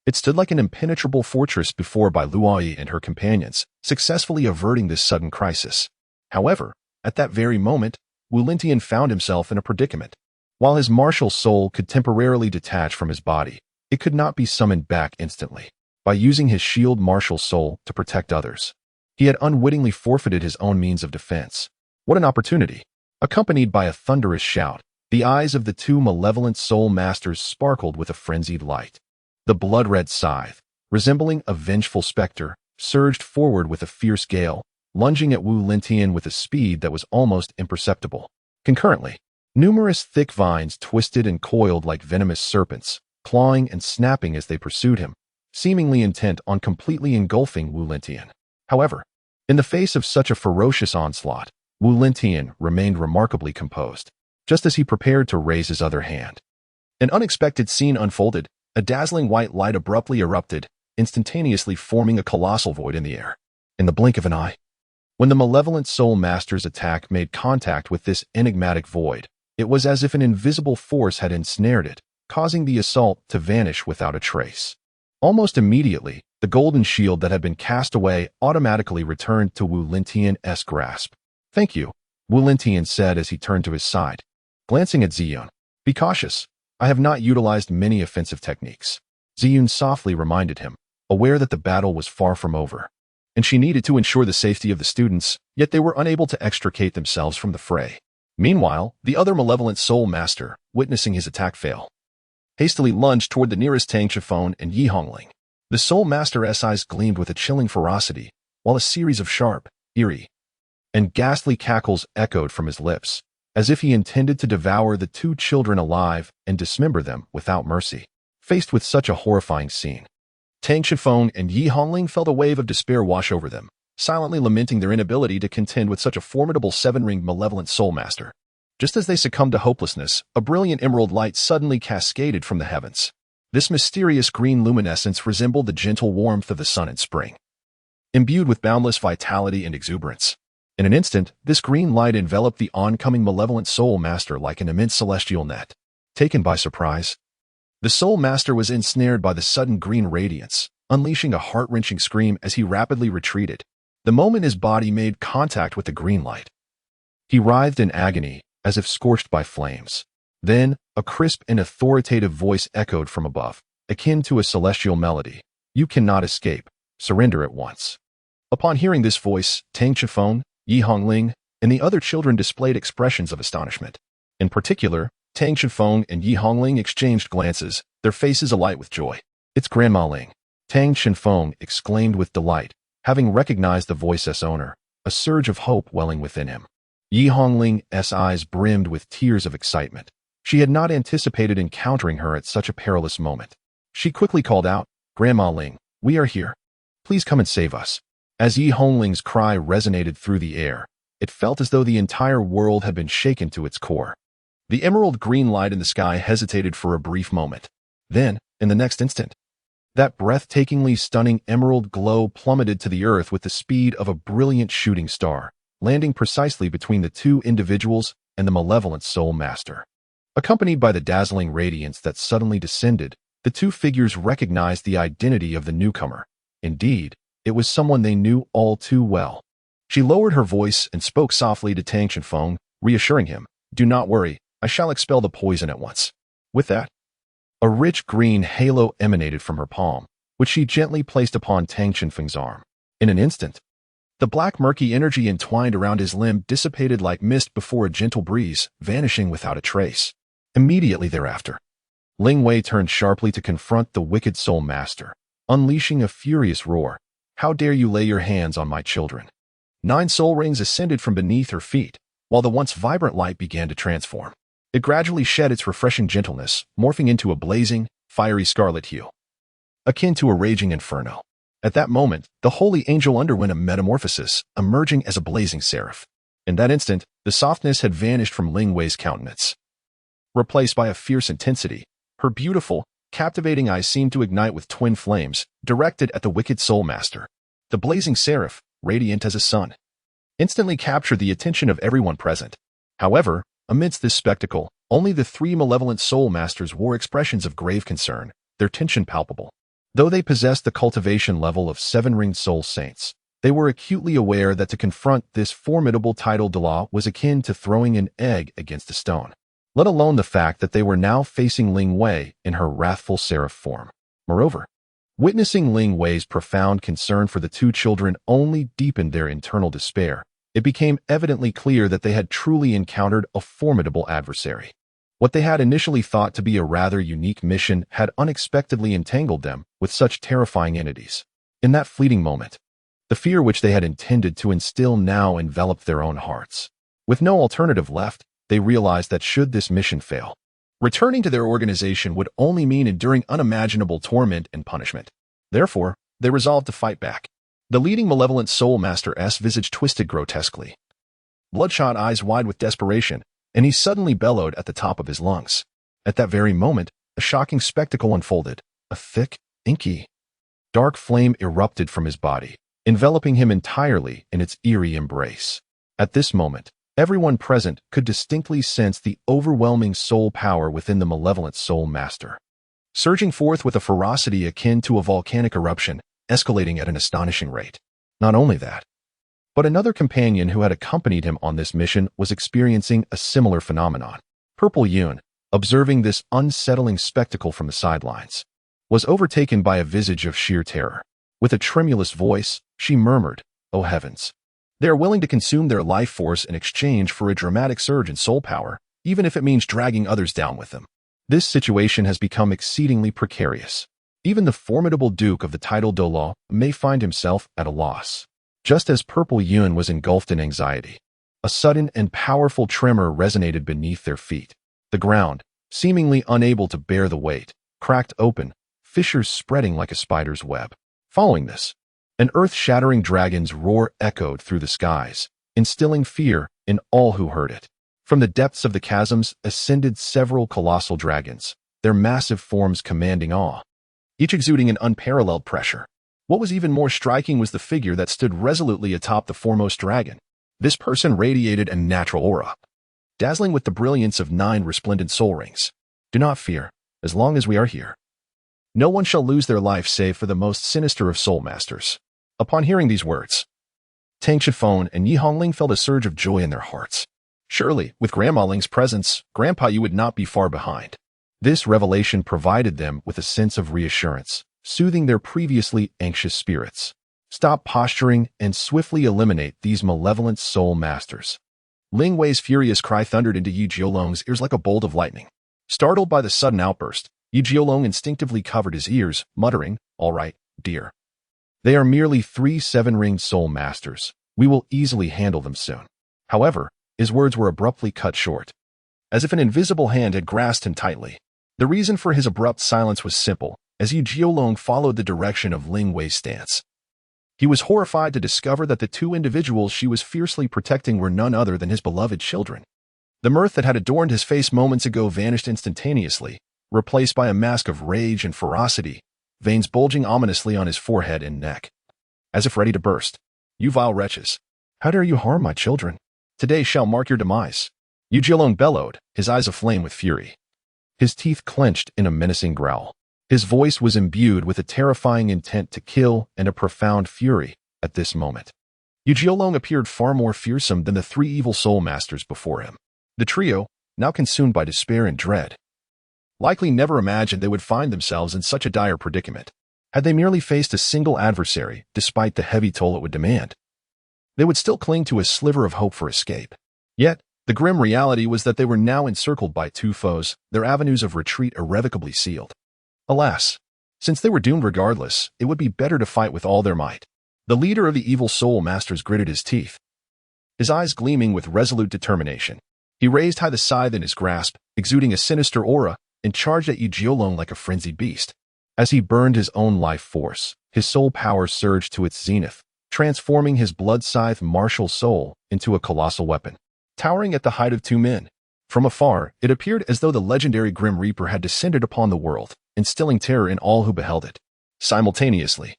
It stood like an impenetrable fortress before Bai Luoyi and her companions, successfully averting this sudden crisis. However, at that very moment, Wu Lintian found himself in a predicament. While his martial soul could temporarily detach from his body, it could not be summoned back instantly. By using his shield martial soul to protect others, he had unwittingly forfeited his own means of defense. What an opportunity! Accompanied by a thunderous shout, the eyes of the two malevolent soul masters sparkled with a frenzied light. The blood-red scythe, resembling a vengeful specter, surged forward with a fierce gale, lunging at Wu Lintian with a speed that was almost imperceptible. Concurrently, numerous thick vines twisted and coiled like venomous serpents, clawing and snapping as they pursued him, seemingly intent on completely engulfing Wu Lintian. However, in the face of such a ferocious onslaught, Wu Lintian remained remarkably composed, just as he prepared to raise his other hand. An unexpected scene unfolded. A dazzling white light abruptly erupted, instantaneously forming a colossal void in the air. In the blink of an eye, when the malevolent soul master's attack made contact with this enigmatic void, it was as if an invisible force had ensnared it, causing the assault to vanish without a trace. Almost immediately, the golden shield that had been cast away automatically returned to Wu Lintian's grasp. "Thank you," Wu Lintian said as he turned to his side, glancing at Ziyun. "Be cautious. I have not utilized many offensive techniques." Ziyun softly reminded him, aware that the battle was far from over, and she needed to ensure the safety of the students, yet they were unable to extricate themselves from the fray. Meanwhile, the other malevolent soul master, witnessing his attack fail, hastily lunged toward the nearest Tang Chiffon and Yi Hongling. The soul master's eyes gleamed with a chilling ferocity, while a series of sharp, eerie, and ghastly cackles echoed from his lips, as if he intended to devour the two children alive and dismember them without mercy. Faced with such a horrifying scene, Tang Chiffon and Yi Hongling felt a wave of despair wash over them, silently lamenting their inability to contend with such a formidable seven-ringed malevolent soul master. Just as they succumbed to hopelessness, a brilliant emerald light suddenly cascaded from the heavens. This mysterious green luminescence resembled the gentle warmth of the sun in spring, imbued with boundless vitality and exuberance. In an instant, this green light enveloped the oncoming malevolent soul master like an immense celestial net. Taken by surprise, the soul master was ensnared by the sudden green radiance, unleashing a heart-wrenching scream as he rapidly retreated. The moment his body made contact with the green light, he writhed in agony, as if scorched by flames. Then, a crisp and authoritative voice echoed from above, akin to a celestial melody. "You cannot escape. Surrender at once." Upon hearing this voice, Tang Chiffon, Yi Hongling, and the other children displayed expressions of astonishment. In particular, Tang Chiffon and Yi Hongling exchanged glances, their faces alight with joy. "It's Grandma Ling," Tang Chiffon exclaimed with delight, having recognized the voice's owner, a surge of hope welling within him. Yi Hongling's eyes brimmed with tears of excitement. She had not anticipated encountering her at such a perilous moment. She quickly called out, "Grandma Ling, we are here. Please come and save us." As Yi Hongling's cry resonated through the air, It felt as though the entire world had been shaken to its core. The emerald green light in the sky hesitated for a brief moment. Then, in the next instant, that breathtakingly stunning emerald glow plummeted to the earth with the speed of a brilliant shooting star, landing precisely between the two individuals and the malevolent soul master. Accompanied by the dazzling radiance that suddenly descended, the two figures recognized the identity of the newcomer. Indeed, it was someone they knew all too well. She lowered her voice and spoke softly to Tang Chenfeng, reassuring him, "Do not worry, I shall expel the poison at once." With that, a rich green halo emanated from her palm, which she gently placed upon Tang Chenfeng's arm. In an instant, the black murky energy entwined around his limb dissipated like mist before a gentle breeze, vanishing without a trace. Immediately thereafter, Ling Wei turned sharply to confront the wicked soul master, unleashing a furious roar. "How dare you lay your hands on my children?" 9 soul rings ascended from beneath her feet, while the once vibrant light began to transform. It gradually shed its refreshing gentleness, morphing into a blazing, fiery scarlet hue, akin to a raging inferno. At that moment, the holy angel underwent a metamorphosis, emerging as a blazing seraph. In that instant, the softness had vanished from Ling Wei's countenance, replaced by a fierce intensity. Her beautiful, captivating eyes seemed to ignite with twin flames, directed at the wicked soul master. The blazing seraph, radiant as a sun, instantly captured the attention of everyone present. However, amidst this spectacle, only the 3 malevolent soul masters wore expressions of grave concern, their tension palpable. Though they possessed the cultivation level of 7-ringed soul saints, they were acutely aware that to confront this formidable title Douluo was akin to throwing an egg against a stone, let alone the fact that they were now facing Ling Wei in her wrathful seraph form. Moreover, witnessing Ling Wei's profound concern for the 2 children only deepened their internal despair. It became evidently clear that they had truly encountered a formidable adversary. What they had initially thought to be a rather unique mission had unexpectedly entangled them with such terrifying entities. In that fleeting moment, the fear which they had intended to instill now enveloped their own hearts. With no alternative left, they realized that should this mission fail, returning to their organization would only mean enduring unimaginable torment and punishment. Therefore, they resolved to fight back. The leading malevolent soul master's visage twisted grotesquely, bloodshot eyes wide with desperation, and he suddenly bellowed at the top of his lungs. At that very moment, a shocking spectacle unfolded. A thick, inky, dark flame erupted from his body, enveloping him entirely in its eerie embrace. At this moment, everyone present could distinctly sense the overwhelming soul power within the malevolent soul master, surging forth with a ferocity akin to a volcanic eruption, escalating at an astonishing rate. Not only that, but another companion who had accompanied him on this mission was experiencing a similar phenomenon. Purple Yun, observing this unsettling spectacle from the sidelines, was overtaken by a visage of sheer terror. With a tremulous voice, she murmured, "Oh heavens! They are willing to consume their life force in exchange for a dramatic surge in soul power, even if it means dragging others down with them." This situation has become exceedingly precarious. Even the formidable Duke of the title Douluo may find himself at a loss. Just as Purple Yun was engulfed in anxiety, a sudden and powerful tremor resonated beneath their feet. The ground, seemingly unable to bear the weight, cracked open, fissures spreading like a spider's web. Following this, an earth-shattering dragon's roar echoed through the skies, instilling fear in all who heard it. From the depths of the chasms ascended several colossal dragons, their massive forms commanding awe, each exuding an unparalleled pressure. What was even more striking was the figure that stood resolutely atop the foremost dragon. This person radiated a natural aura, dazzling with the brilliance of 9 resplendent soul rings. "Do not fear, as long as we are here. No one shall lose their life save for the most sinister of soul masters." Upon hearing these words, Tang Chenfeng and Yi Hongling felt a surge of joy in their hearts. Surely, with Grandma Ling's presence, Grandpa Yu would not be far behind. This revelation provided them with a sense of reassurance, soothing their previously anxious spirits. Stop posturing and swiftly eliminate these malevolent soul masters. Ling Wei's furious cry thundered into Yi Jiolong's ears like a bolt of lightning. Startled by the sudden outburst, Yi Jiolong instinctively covered his ears, muttering, "All right, dear. They are merely 3 7-ringed soul masters. We will easily handle them soon." However, his words were abruptly cut short, as if an invisible hand had grasped him tightly. The reason for his abrupt silence was simple, as Yi Jiolong followed the direction of Ling Wei's stance. He was horrified to discover that the two individuals she was fiercely protecting were none other than his beloved children. The mirth that had adorned his face moments ago vanished instantaneously, replaced by a mask of rage and ferocity, veins bulging ominously on his forehead and neck, as if ready to burst. "You vile wretches! How dare you harm my children? Today shall mark your demise." Yunzong bellowed, his eyes aflame with fury. His teeth clenched in a menacing growl. His voice was imbued with a terrifying intent to kill and a profound fury at this moment. Yunzong appeared far more fearsome than the three evil soul masters before him. The trio, now consumed by despair and dread, likely never imagined they would find themselves in such a dire predicament. Had they merely faced a single adversary, despite the heavy toll it would demand, they would still cling to a sliver of hope for escape. Yet, the grim reality was that they were now encircled by two foes, their avenues of retreat irrevocably sealed. Alas, since they were doomed regardless, it would be better to fight with all their might. The leader of the evil soul masters gritted his teeth, his eyes gleaming with resolute determination. He raised high the scythe in his grasp, exuding a sinister aura, and charged at Yunzong like a frenzied beast. As he burned his own life force, his soul power surged to its zenith, transforming his blood-scythe martial soul into a colossal weapon. Towering at the height of two men, from afar, it appeared as though the legendary Grim Reaper had descended upon the world, instilling terror in all who beheld it. Simultaneously,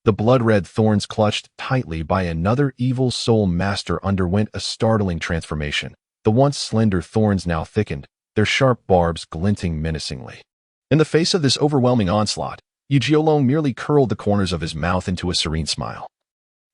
the blood-red thorns clutched tightly by another evil soul master underwent a startling transformation. The once slender thorns now thickened, their sharp barbs glinting menacingly. In the face of this overwhelming onslaught, Yunzong merely curled the corners of his mouth into a serene smile,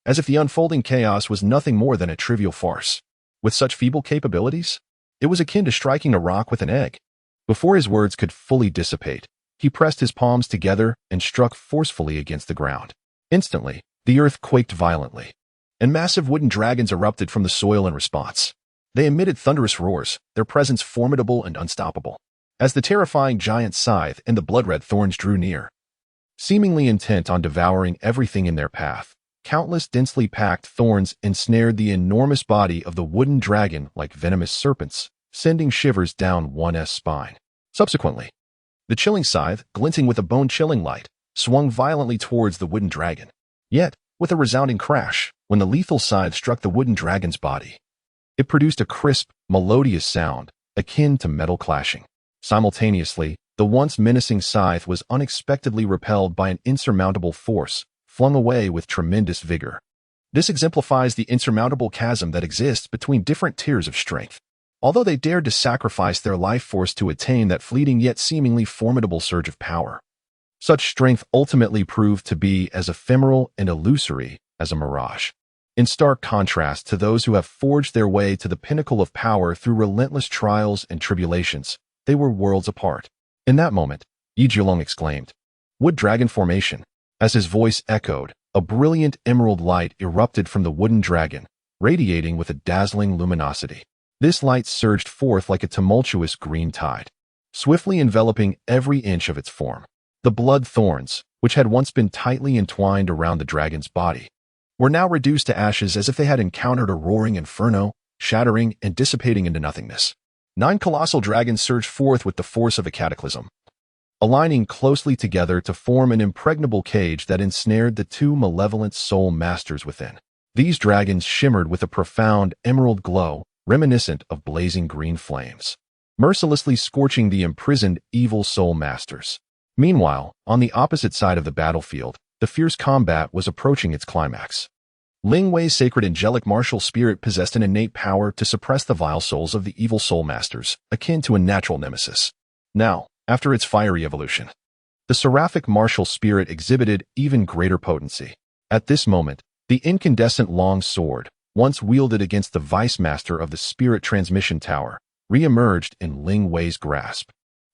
as if the unfolding chaos was nothing more than a trivial farce. With such feeble capabilities, it was akin to striking a rock with an egg. Before his words could fully dissipate, he pressed his palms together and struck forcefully against the ground. Instantly, the earth quaked violently, and massive wooden dragons erupted from the soil in response. They emitted thunderous roars, their presence formidable and unstoppable, as the terrifying giant scythe and the blood-red thorns drew near. Seemingly intent on devouring everything in their path, countless densely packed thorns ensnared the enormous body of the wooden dragon like venomous serpents, sending shivers down one's spine. Subsequently, the chilling scythe, glinting with a bone-chilling light, swung violently towards the wooden dragon. Yet, with a resounding crash, when the lethal scythe struck the wooden dragon's body, it produced a crisp, melodious sound, akin to metal clashing. Simultaneously, the once menacing scythe was unexpectedly repelled by an insurmountable force, flung away with tremendous vigor. This exemplifies the insurmountable chasm that exists between different tiers of strength. Although they dared to sacrifice their life force to attain that fleeting yet seemingly formidable surge of power, such strength ultimately proved to be as ephemeral and illusory as a mirage. In stark contrast to those who have forged their way to the pinnacle of power through relentless trials and tribulations, they were worlds apart. In that moment, Yunzong exclaimed, "Wood dragon formation." As his voice echoed, a brilliant emerald light erupted from the wooden dragon, radiating with a dazzling luminosity. This light surged forth like a tumultuous green tide, swiftly enveloping every inch of its form. The blood thorns, which had once been tightly entwined around the dragon's body, were now reduced to ashes as if they had encountered a roaring inferno, shattering and dissipating into nothingness. 9 colossal dragons surged forth with the force of a cataclysm, aligning closely together to form an impregnable cage that ensnared the two malevolent soul masters within. These dragons shimmered with a profound emerald glow, reminiscent of blazing green flames, mercilessly scorching the imprisoned evil soul masters. Meanwhile, on the opposite side of the battlefield, the fierce combat was approaching its climax. Ling Wei's sacred angelic martial spirit possessed an innate power to suppress the vile souls of the evil soul masters, akin to a natural nemesis. Now, after its fiery evolution, the seraphic martial spirit exhibited even greater potency. At this moment, the incandescent long sword, once wielded against the vice master of the spirit transmission tower, re-emerged in Ling Wei's grasp.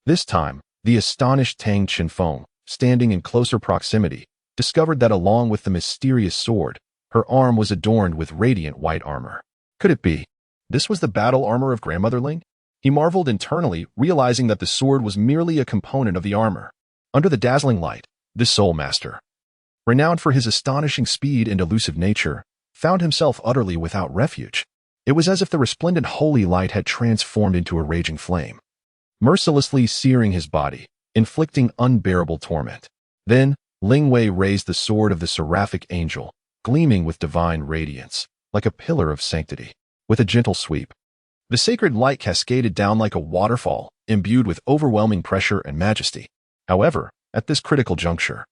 This time, the astonished Tang Chenfeng, standing in closer proximity, discovered that along with the mysterious sword, her arm was adorned with radiant white armor. Could it be? This was the battle armor of Grandmother Ling? He marveled internally, realizing that the sword was merely a component of the armor. Under the dazzling light, this soul master, renowned for his astonishing speed and elusive nature, found himself utterly without refuge. It was as if the resplendent holy light had transformed into a raging flame, mercilessly searing his body, inflicting unbearable torment. Then, Ling Wei raised the sword of the seraphic angel, gleaming with divine radiance, like a pillar of sanctity. With a gentle sweep, the sacred light cascaded down like a waterfall, imbued with overwhelming pressure and majesty. However, at this critical juncture,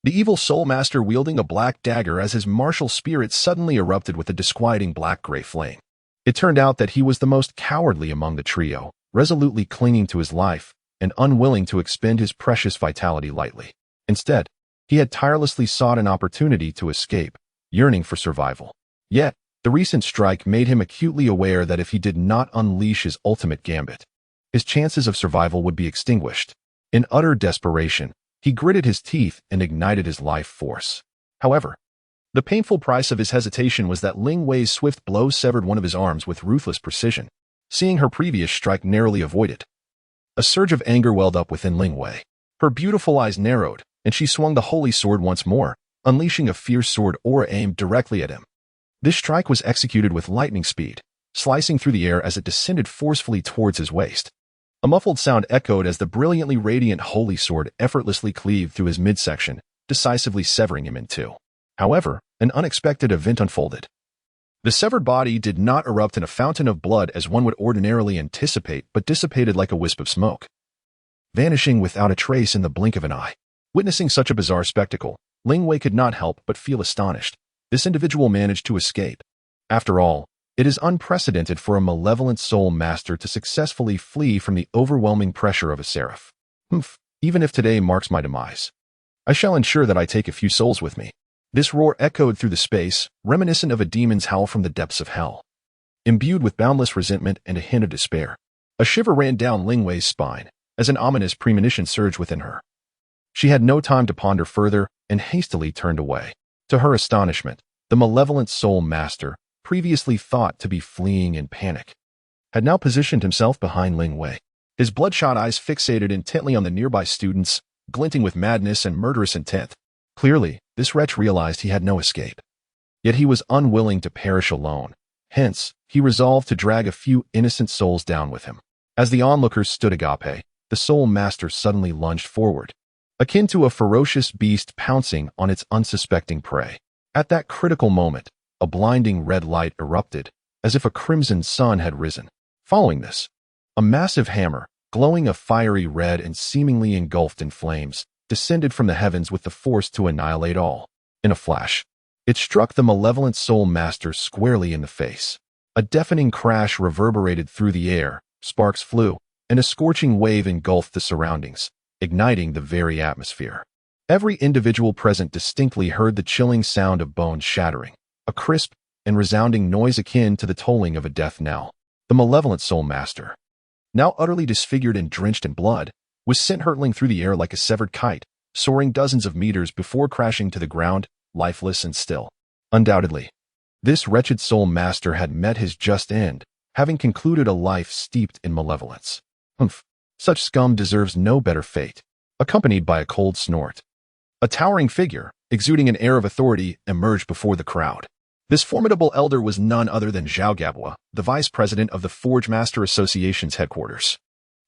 the evil soul master wielding a black dagger as his martial spirit suddenly erupted with a disquieting black-gray flame. It turned out that he was the most cowardly among the trio, resolutely clinging to his life and unwilling to expend his precious vitality lightly. Instead, he had tirelessly sought an opportunity to escape, yearning for survival. Yet, the recent strike made him acutely aware that if he did not unleash his ultimate gambit, his chances of survival would be extinguished. In utter desperation, he gritted his teeth and ignited his life force. However, the painful price of his hesitation was that Ling Wei's swift blow severed one of his arms with ruthless precision, seeing her previous strike narrowly avoided. A surge of anger welled up within Ling Wei. Her beautiful eyes narrowed, and she swung the holy sword once more, unleashing a fierce sword aura aimed directly at him. This strike was executed with lightning speed, slicing through the air as it descended forcefully towards his waist. A muffled sound echoed as the brilliantly radiant holy sword effortlessly cleaved through his midsection, decisively severing him in two. However, an unexpected event unfolded. The severed body did not erupt in a fountain of blood as one would ordinarily anticipate, but dissipated like a wisp of smoke, vanishing without a trace in the blink of an eye. Witnessing such a bizarre spectacle, Ling Wei could not help but feel astonished. This individual managed to escape. After all, it is unprecedented for a malevolent soul master to successfully flee from the overwhelming pressure of a seraph. Even if today marks my demise, I shall ensure that I take a few souls with me. This roar echoed through the space, reminiscent of a demon's howl from the depths of hell. Imbued with boundless resentment and a hint of despair, a shiver ran down Ling Wei's spine, as an ominous premonition surged within her. She had no time to ponder further and hastily turned away. To her astonishment, the malevolent soul master, previously thought to be fleeing in panic, had now positioned himself behind Ling Wei. His bloodshot eyes fixated intently on the nearby students, glinting with madness and murderous intent. Clearly, this wretch realized he had no escape. Yet he was unwilling to perish alone. Hence, he resolved to drag a few innocent souls down with him. As the onlookers stood agape, the soul master suddenly lunged forward, akin to a ferocious beast pouncing on its unsuspecting prey. At that critical moment, a blinding red light erupted, as if a crimson sun had risen. Following this, a massive hammer, glowing a fiery red and seemingly engulfed in flames, descended from the heavens with the force to annihilate all. In a flash, it struck the malevolent soul master squarely in the face. A deafening crash reverberated through the air, sparks flew, and a scorching wave engulfed the surroundings, igniting the very atmosphere. Every individual present distinctly heard the chilling sound of bones shattering, a crisp and resounding noise akin to the tolling of a death knell. The malevolent soul master, now utterly disfigured and drenched in blood, was sent hurtling through the air like a severed kite, soaring dozens of meters before crashing to the ground, lifeless and still. Undoubtedly, this wretched soul master had met his just end, having concluded a life steeped in malevolence. Such scum deserves no better fate. Accompanied by a cold snort, a towering figure, exuding an air of authority, emerged before the crowd. This formidable elder was none other than Zhao Gabua, the vice president of the Forge Master Association's headquarters.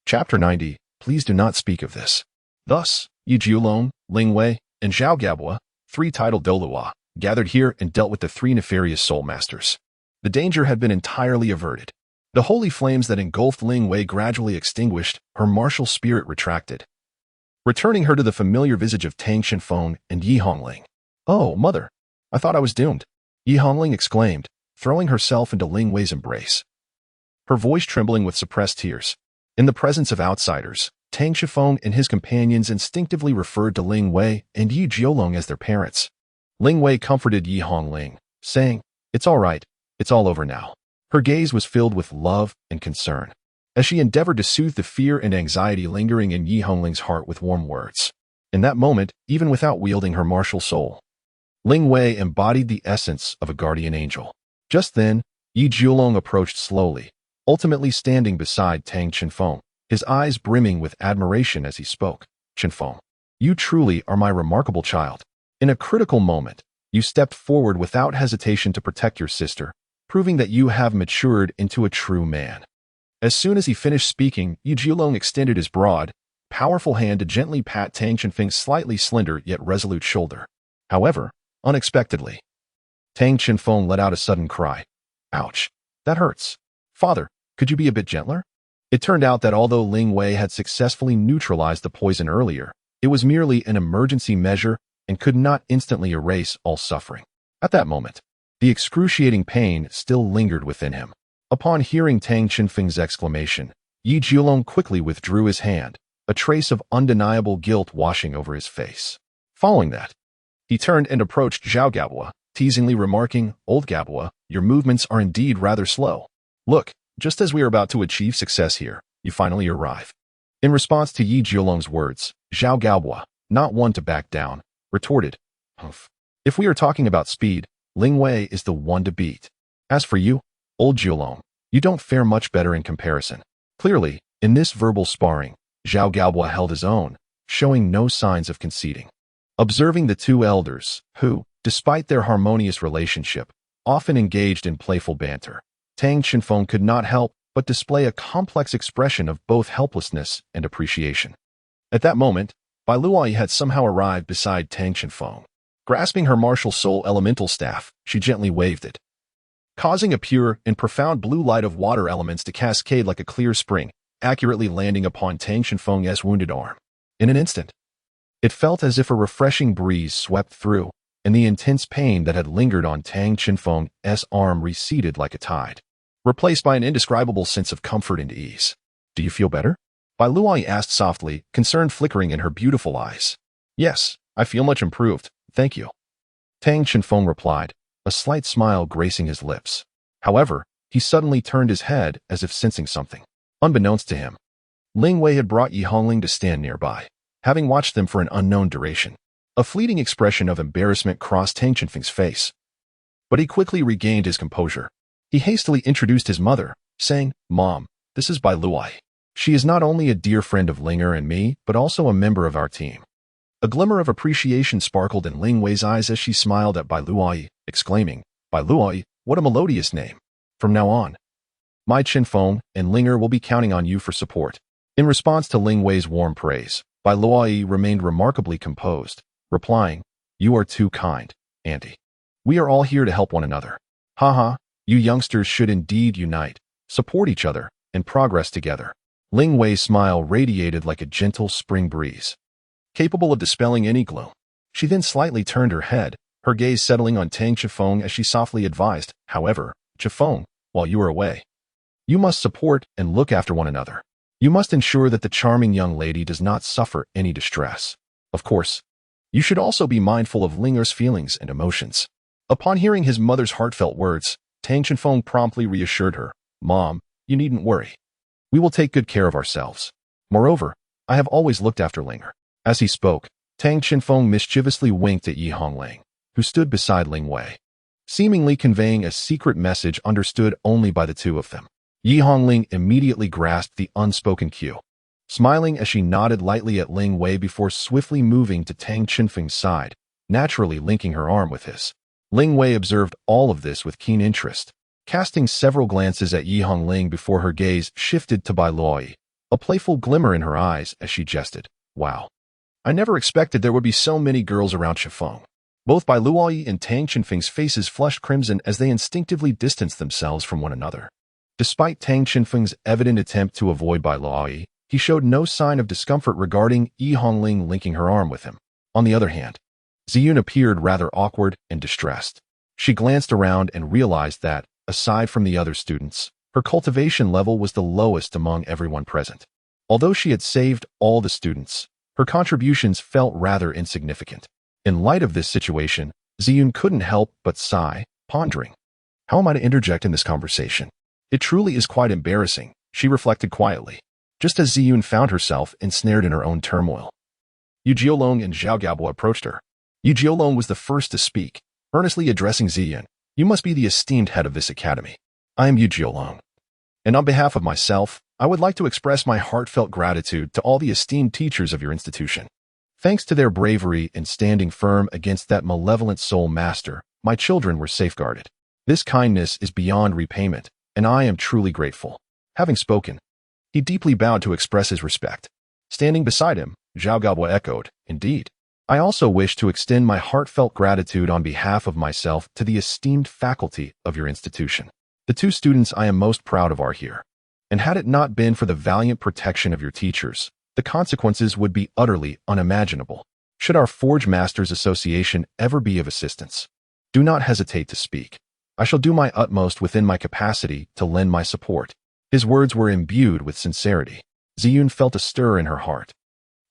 Chapter 90. Please do not speak of this. Thus, Yi Jiulong, Ling Wei, and Zhao Gabua, three titled Douluo, gathered here and dealt with the three nefarious soul masters. The danger had been entirely averted. The holy flames that engulfed Ling Wei gradually extinguished, her martial spirit retracted, returning her to the familiar visage of Tang Xinfeng and Yi Hongling. "Oh, mother, I thought I was doomed," Yi Hongling exclaimed, throwing herself into Ling Wei's embrace, her voice trembling with suppressed tears. In the presence of outsiders, Tang Xinfeng and his companions instinctively referred to Ling Wei and Yi Jiulong as their parents. Ling Wei comforted Yi Hongling, saying, "It's all right, it's all over now." Her gaze was filled with love and concern, as she endeavored to soothe the fear and anxiety lingering in Yi Hongling's heart with warm words. In that moment, even without wielding her martial soul, Ling Wei embodied the essence of a guardian angel. Just then, Yi Jiulong approached slowly, ultimately standing beside Tang Xinfeng, his eyes brimming with admiration as he spoke. "Xinfeng, you truly are my remarkable child. In a critical moment, you stepped forward without hesitation to protect your sister, proving that you have matured into a true man." As soon as he finished speaking, Yi Jiulong extended his broad, powerful hand to gently pat Tang Xinfeng's slightly slender yet resolute shoulder. However, unexpectedly, Tang Chinfeng let out a sudden cry. Ouch. That hurts. Father, could you be a bit gentler? It turned out that although Ling Wei had successfully neutralized the poison earlier, it was merely an emergency measure and could not instantly erase all suffering. At that moment, the excruciating pain still lingered within him. Upon hearing Tang Chinfeng's exclamation, Yi Jiulong quickly withdrew his hand, a trace of undeniable guilt washing over his face. Following that, he turned and approached Zhao Gabua, teasingly remarking, "Old Gabua, your movements are indeed rather slow. Look, just as we are about to achieve success here, you finally arrive." In response to Yi Jiulong's words, Zhao Gabua, not one to back down, retorted, "Humph. If we are talking about speed, Ling Wei is the one to beat. As for you, old Jiulong, you don't fare much better in comparison." Clearly, in this verbal sparring, Zhao Gaobua held his own, showing no signs of conceding. Observing the two elders, who, despite their harmonious relationship, often engaged in playful banter, Tang Chinfeng could not help but display a complex expression of both helplessness and appreciation. At that moment, Bai Luai had somehow arrived beside Tang Chinfeng. Grasping her martial soul elemental staff, she gently waved it, causing a pure and profound blue light of water elements to cascade like a clear spring, accurately landing upon Tang Chinfeng's wounded arm. In an instant, it felt as if a refreshing breeze swept through, and the intense pain that had lingered on Tang Chinfeng's arm receded like a tide, replaced by an indescribable sense of comfort and ease. "Do you feel better?" Bai Luai asked softly, concern flickering in her beautiful eyes. "Yes, I feel much improved, thank you," Tang Chinfeng replied, a slight smile gracing his lips. However, he suddenly turned his head as if sensing something. Unbeknownst to him, Ling Wei had brought Yi Hongling to stand nearby, having watched them for an unknown duration. A fleeting expression of embarrassment crossed Tang Chinfeng's face, but he quickly regained his composure. He hastily introduced his mother, saying, "Mom, this is Bai Luai. She is not only a dear friend of Linger and me, but also a member of our team." A glimmer of appreciation sparkled in Ling Wei's eyes as she smiled at Bai Luai, exclaiming, "Bai Luai, what a melodious name. From now on, my Chinfeng and Linger will be counting on you for support." In response to Ling Wei's warm praise, Bai Luai remained remarkably composed, replying, "You are too kind, Auntie. We are all here to help one another. Haha, you youngsters should indeed unite, support each other, and progress together." Ling Wei's smile radiated like a gentle spring breeze, capable of dispelling any gloom. She then slightly turned her head, her gaze settling on Tang Chinfeng as she softly advised, "However, Chinfeng, while you are away, you must support and look after one another. You must ensure that the charming young lady does not suffer any distress. Of course, you should also be mindful of Linger's feelings and emotions." Upon hearing his mother's heartfelt words, Tang Chinfeng promptly reassured her, "Mom, you needn't worry. We will take good care of ourselves. Moreover, I have always looked after Linger." As he spoke, Tang Chinfeng mischievously winked at Yi Hongling, who stood beside Ling Wei, seemingly conveying a secret message understood only by the two of them. Yi Hongling immediately grasped the unspoken cue, smiling as she nodded lightly at Ling Wei before swiftly moving to Tang Chinfeng's side, naturally linking her arm with his. Ling Wei observed all of this with keen interest, casting several glances at Yi Hongling before her gaze shifted to Bai Luai, a playful glimmer in her eyes as she jested, "Wow. I never expected there would be so many girls around Chinfeng." Both Bai Luai and Tang Chinfeng's faces flushed crimson as they instinctively distanced themselves from one another. Despite Tang Chinfeng's evident attempt to avoid Bai Luai, he showed no sign of discomfort regarding Yi Hongling linking her arm with him. On the other hand, Ziyun appeared rather awkward and distressed. She glanced around and realized that, aside from the other students, her cultivation level was the lowest among everyone present. Although she had saved all the students, her contributions felt rather insignificant. In light of this situation, Ziyun couldn't help but sigh, pondering, "How am I to interject in this conversation? It truly is quite embarrassing," she reflected quietly, just as Ziyun found herself ensnared in her own turmoil. Yu Jiolong and Zhao Gaobo approached her. Yu Jiolong was the first to speak, earnestly addressing Ziyun. "You must be the esteemed head of this academy. I am Yu Jiolong. And on behalf of myself, I would like to express my heartfelt gratitude to all the esteemed teachers of your institution. Thanks to their bravery in standing firm against that malevolent soul master, my children were safeguarded. This kindness is beyond repayment, and I am truly grateful." Having spoken, he deeply bowed to express his respect. Standing beside him, Zhao Gaobo echoed, "Indeed, I also wish to extend my heartfelt gratitude on behalf of myself to the esteemed faculty of your institution. The two students I am most proud of are here. And had it not been for the valiant protection of your teachers, the consequences would be utterly unimaginable. Should our Forge Masters Association ever be of assistance, do not hesitate to speak. I shall do my utmost within my capacity to lend my support. His words were imbued with sincerity. Ziyun felt a stir in her heart.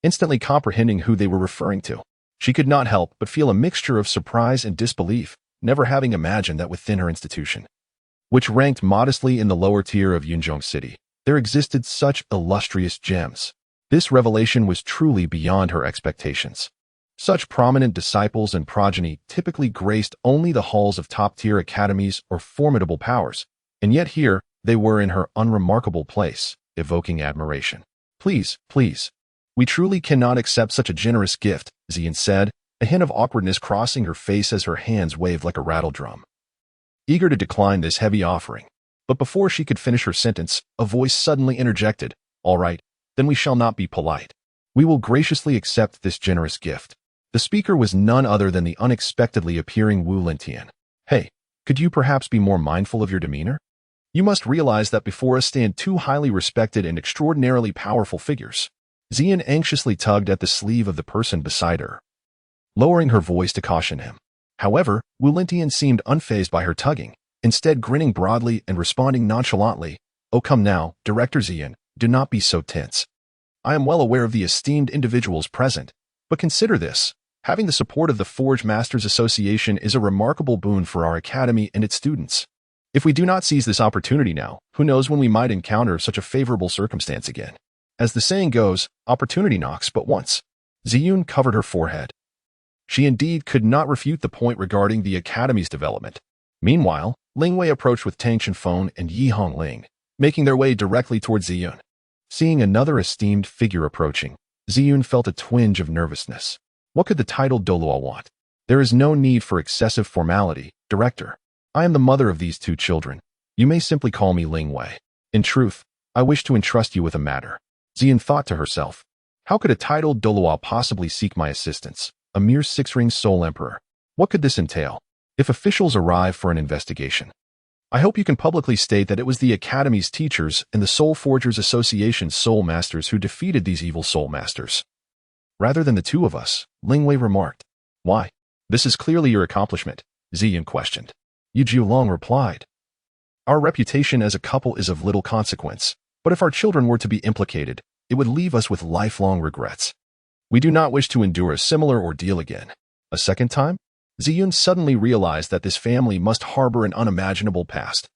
Instantly comprehending who they were referring to, she could not help but feel a mixture of surprise and disbelief, never having imagined that within her institution, which ranked modestly in the lower tier of Yunzong City, there existed such illustrious gems. This revelation was truly beyond her expectations. Such prominent disciples and progeny typically graced only the halls of top-tier academies or formidable powers, and yet here they were in her unremarkable place, evoking admiration. Please, please. We truly cannot accept such a generous gift, Ziyin said, a hint of awkwardness crossing her face as her hands waved like a rattledrum, eager to decline this heavy offering. But before she could finish her sentence, a voice suddenly interjected. All right, then we shall not be polite. We will graciously accept this generous gift. The speaker was none other than the unexpectedly appearing Wu Lintian. Hey, could you perhaps be more mindful of your demeanor? You must realize that before us stand two highly respected and extraordinarily powerful figures. Ziyin anxiously tugged at the sleeve of the person beside her, lowering her voice to caution him. However, Wu Lintian seemed unfazed by her tugging, instead grinning broadly and responding nonchalantly. Oh, come now, Director Ziyin, do not be so tense. I am well aware of the esteemed individuals present, but consider this. Having the support of the Forge Masters Association is a remarkable boon for our academy and its students. If we do not seize this opportunity now, who knows when we might encounter such a favorable circumstance again. As the saying goes, opportunity knocks but once. Ziyun covered her forehead. She indeed could not refute the point regarding the academy's development. Meanwhile, Ling Wei approached with Tang Chenfeng and Yi Hongling, making their way directly towards Ziyun. Seeing another esteemed figure approaching, Ziyun felt a twinge of nervousness. What could the titled Douluo want? There is no need for excessive formality, Director. I am the mother of these two children. You may simply call me Ling Wei. In truth, I wish to entrust you with a matter. Ziyun thought to herself. How could a titled Douluo possibly seek my assistance? A mere six-ring soul emperor. What could this entail? If officials arrive for an investigation, I hope you can publicly state that it was the Academy's teachers and the Soul Forgers Association's soul masters who defeated these evil soul masters, rather than the two of us, Ling Wei remarked. Why? This is clearly your accomplishment, Ziyun questioned. Yu Jiulong replied. Our reputation as a couple is of little consequence, but if our children were to be implicated, it would leave us with lifelong regrets. We do not wish to endure a similar ordeal again. A second time? Ziyun suddenly realized that this family must harbor an unimaginable past.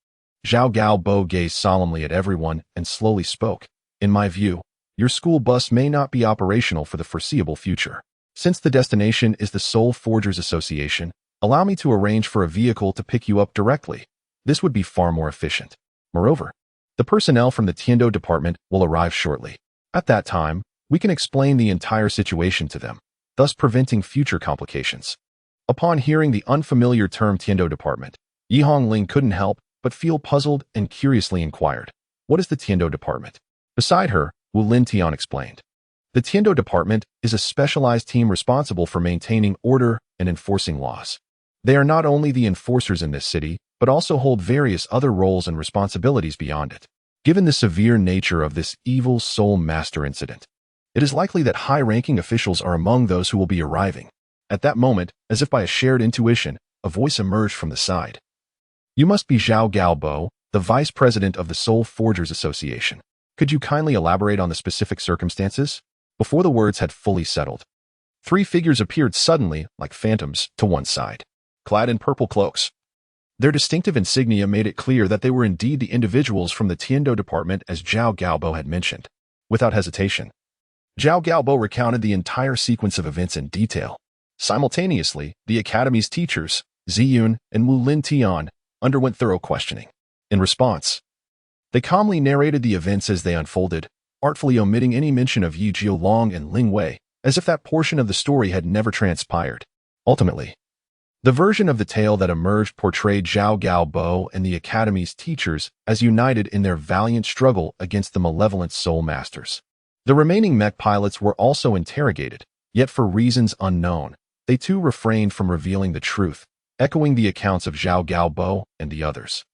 Zhao Gaobo gazed solemnly at everyone and slowly spoke. In my view, your school bus may not be operational for the foreseeable future. Since the destination is the Soul Forgers Association, allow me to arrange for a vehicle to pick you up directly. This would be far more efficient. Moreover, the personnel from the Tiando department will arrive shortly. At that time, we can explain the entire situation to them, thus preventing future complications. Upon hearing the unfamiliar term Tiando department, Yi Hongling couldn't help but feel puzzled and curiously inquired, what is the Tiando department? Beside her, Wu Lintian explained. The Tiando department is a specialized team responsible for maintaining order and enforcing laws. They are not only the enforcers in this city, but also hold various other roles and responsibilities beyond it. Given the severe nature of this evil soul master incident, it is likely that high-ranking officials are among those who will be arriving. At that moment, as if by a shared intuition, a voice emerged from the side. You must be Zhao Gaobo, the vice president of the Soul Forgers Association. Could you kindly elaborate on the specific circumstances? Before the words had fully settled, three figures appeared suddenly, like phantoms, to one side, clad in purple cloaks. Their distinctive insignia made it clear that they were indeed the individuals from the Tiando department as Zhao Gaobo had mentioned. Without hesitation, Zhao Gaobo recounted the entire sequence of events in detail. Simultaneously, the Academy's teachers, Ziyun and Wu Lintian, underwent thorough questioning. In response, they calmly narrated the events as they unfolded, artfully omitting any mention of Yi Jiulong and Ling Wei, as if that portion of the story had never transpired. Ultimately, the version of the tale that emerged portrayed Zhao Gaobo and the Academy's teachers as united in their valiant struggle against the malevolent soul masters. The remaining mech pilots were also interrogated, Yet for reasons unknown, they too refrained from revealing the truth, echoing the accounts of Zhao Gaobo and the others.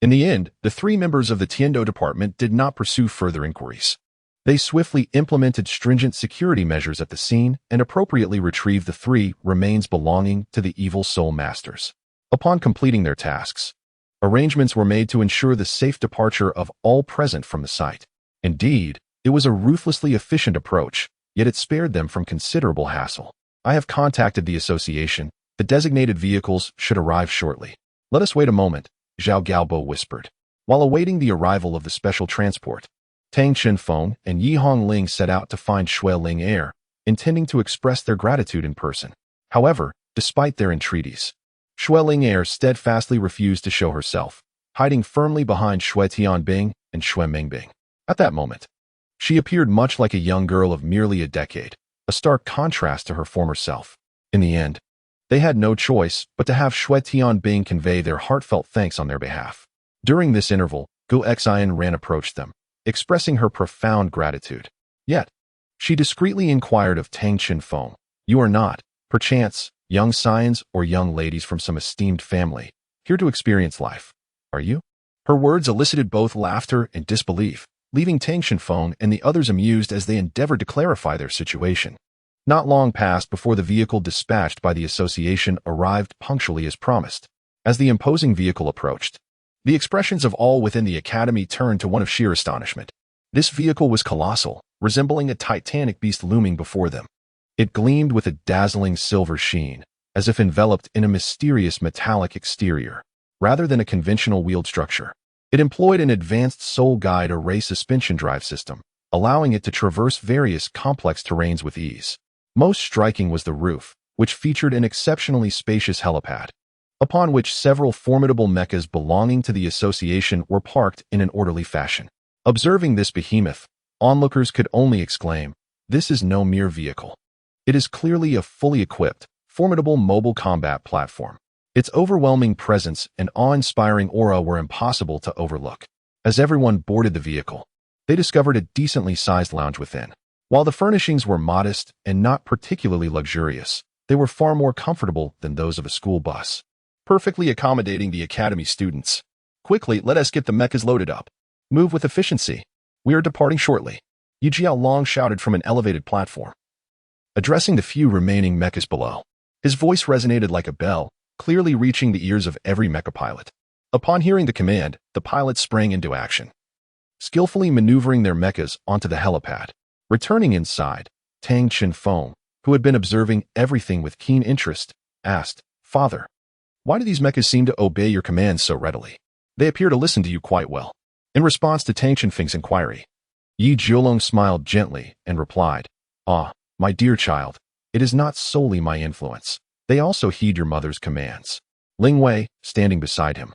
In the end, the three members of the Tiando department did not pursue further inquiries. They swiftly implemented stringent security measures at the scene and appropriately retrieved the three remains belonging to the evil soul masters. Upon completing their tasks, arrangements were made to ensure the safe departure of all present from the site. Indeed, it was a ruthlessly efficient approach, yet it spared them from considerable hassle. I have contacted the association. The designated vehicles should arrive shortly. Let us wait a moment, Zhao Gaobo whispered. While awaiting the arrival of the special transport, Tang Chenfeng and Yi Hongling set out to find Shui Ling Air, intending to express their gratitude in person. However, despite their entreaties, Shui Ling Air steadfastly refused to show herself, hiding firmly behind Shui Tianbing and Shui Mingbing. At that moment, she appeared much like a young girl of merely a decade, a stark contrast to her former self. In the end, they had no choice but to have Shui Tianbing convey their heartfelt thanks on their behalf. During this interval, Gu Xian Ran approached them, expressing her profound gratitude. Yet, she discreetly inquired of Tang Chenfeng, "You are not, perchance, young scions or young ladies from some esteemed family, here to experience life, are you?" Her words elicited both laughter and disbelief, leaving Tang Chenfeng and the others amused as they endeavored to clarify their situation. Not long passed before the vehicle dispatched by the association arrived punctually as promised. As the imposing vehicle approached, the expressions of all within the academy turned to one of sheer astonishment. This vehicle was colossal, resembling a titanic beast looming before them. It gleamed with a dazzling silver sheen, as if enveloped in a mysterious metallic exterior, rather than a conventional wheeled structure. It employed an advanced soul guide array suspension drive system, allowing it to traverse various complex terrains with ease. Most striking was the roof, which featured an exceptionally spacious helipad, upon which several formidable mechas belonging to the association were parked in an orderly fashion. Observing this behemoth, onlookers could only exclaim, "This is no mere vehicle. It is clearly a fully equipped, formidable mobile combat platform." Its overwhelming presence and awe-inspiring aura were impossible to overlook. As everyone boarded the vehicle, they discovered a decently sized lounge within. While the furnishings were modest and not particularly luxurious, they were far more comfortable than those of a school bus, perfectly accommodating the academy students. "Quickly, let us get the mechas loaded up. Move with efficiency. We are departing shortly," Yu Jiaolong shouted from an elevated platform, addressing the few remaining mechas below. His voice resonated like a bell, clearly reaching the ears of every mecha pilot. Upon hearing the command, the pilots sprang into action, skillfully maneuvering their mechas onto the helipad. Returning inside, Tang Chenfeng, who had been observing everything with keen interest, asked, "Father, why do these mechas seem to obey your commands so readily? They appear to listen to you quite well." In response to Tang Chenfeng's inquiry, Yi Jiolong smiled gently and replied, "Ah, my dear child, it is not solely my influence. They also heed your mother's commands." Ling Wei, standing beside him,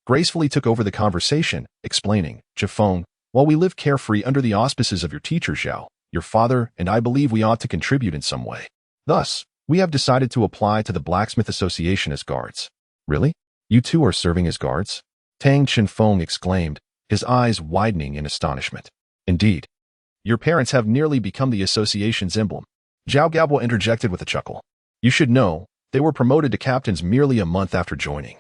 gracefully took over the conversation, explaining, "Zhifeng, while we live carefree under the auspices of your teacher Zhao, your father and I believe we ought to contribute in some way. Thus, we have decided to apply to the Blacksmith Association as guards." "Really? You two are serving as guards?" Tang Chenfeng exclaimed, his eyes widening in astonishment. "Indeed. Your parents have nearly become the association's emblem." Zhao Gaobo interjected with a chuckle. "You should know, they were promoted to captains merely a month after joining,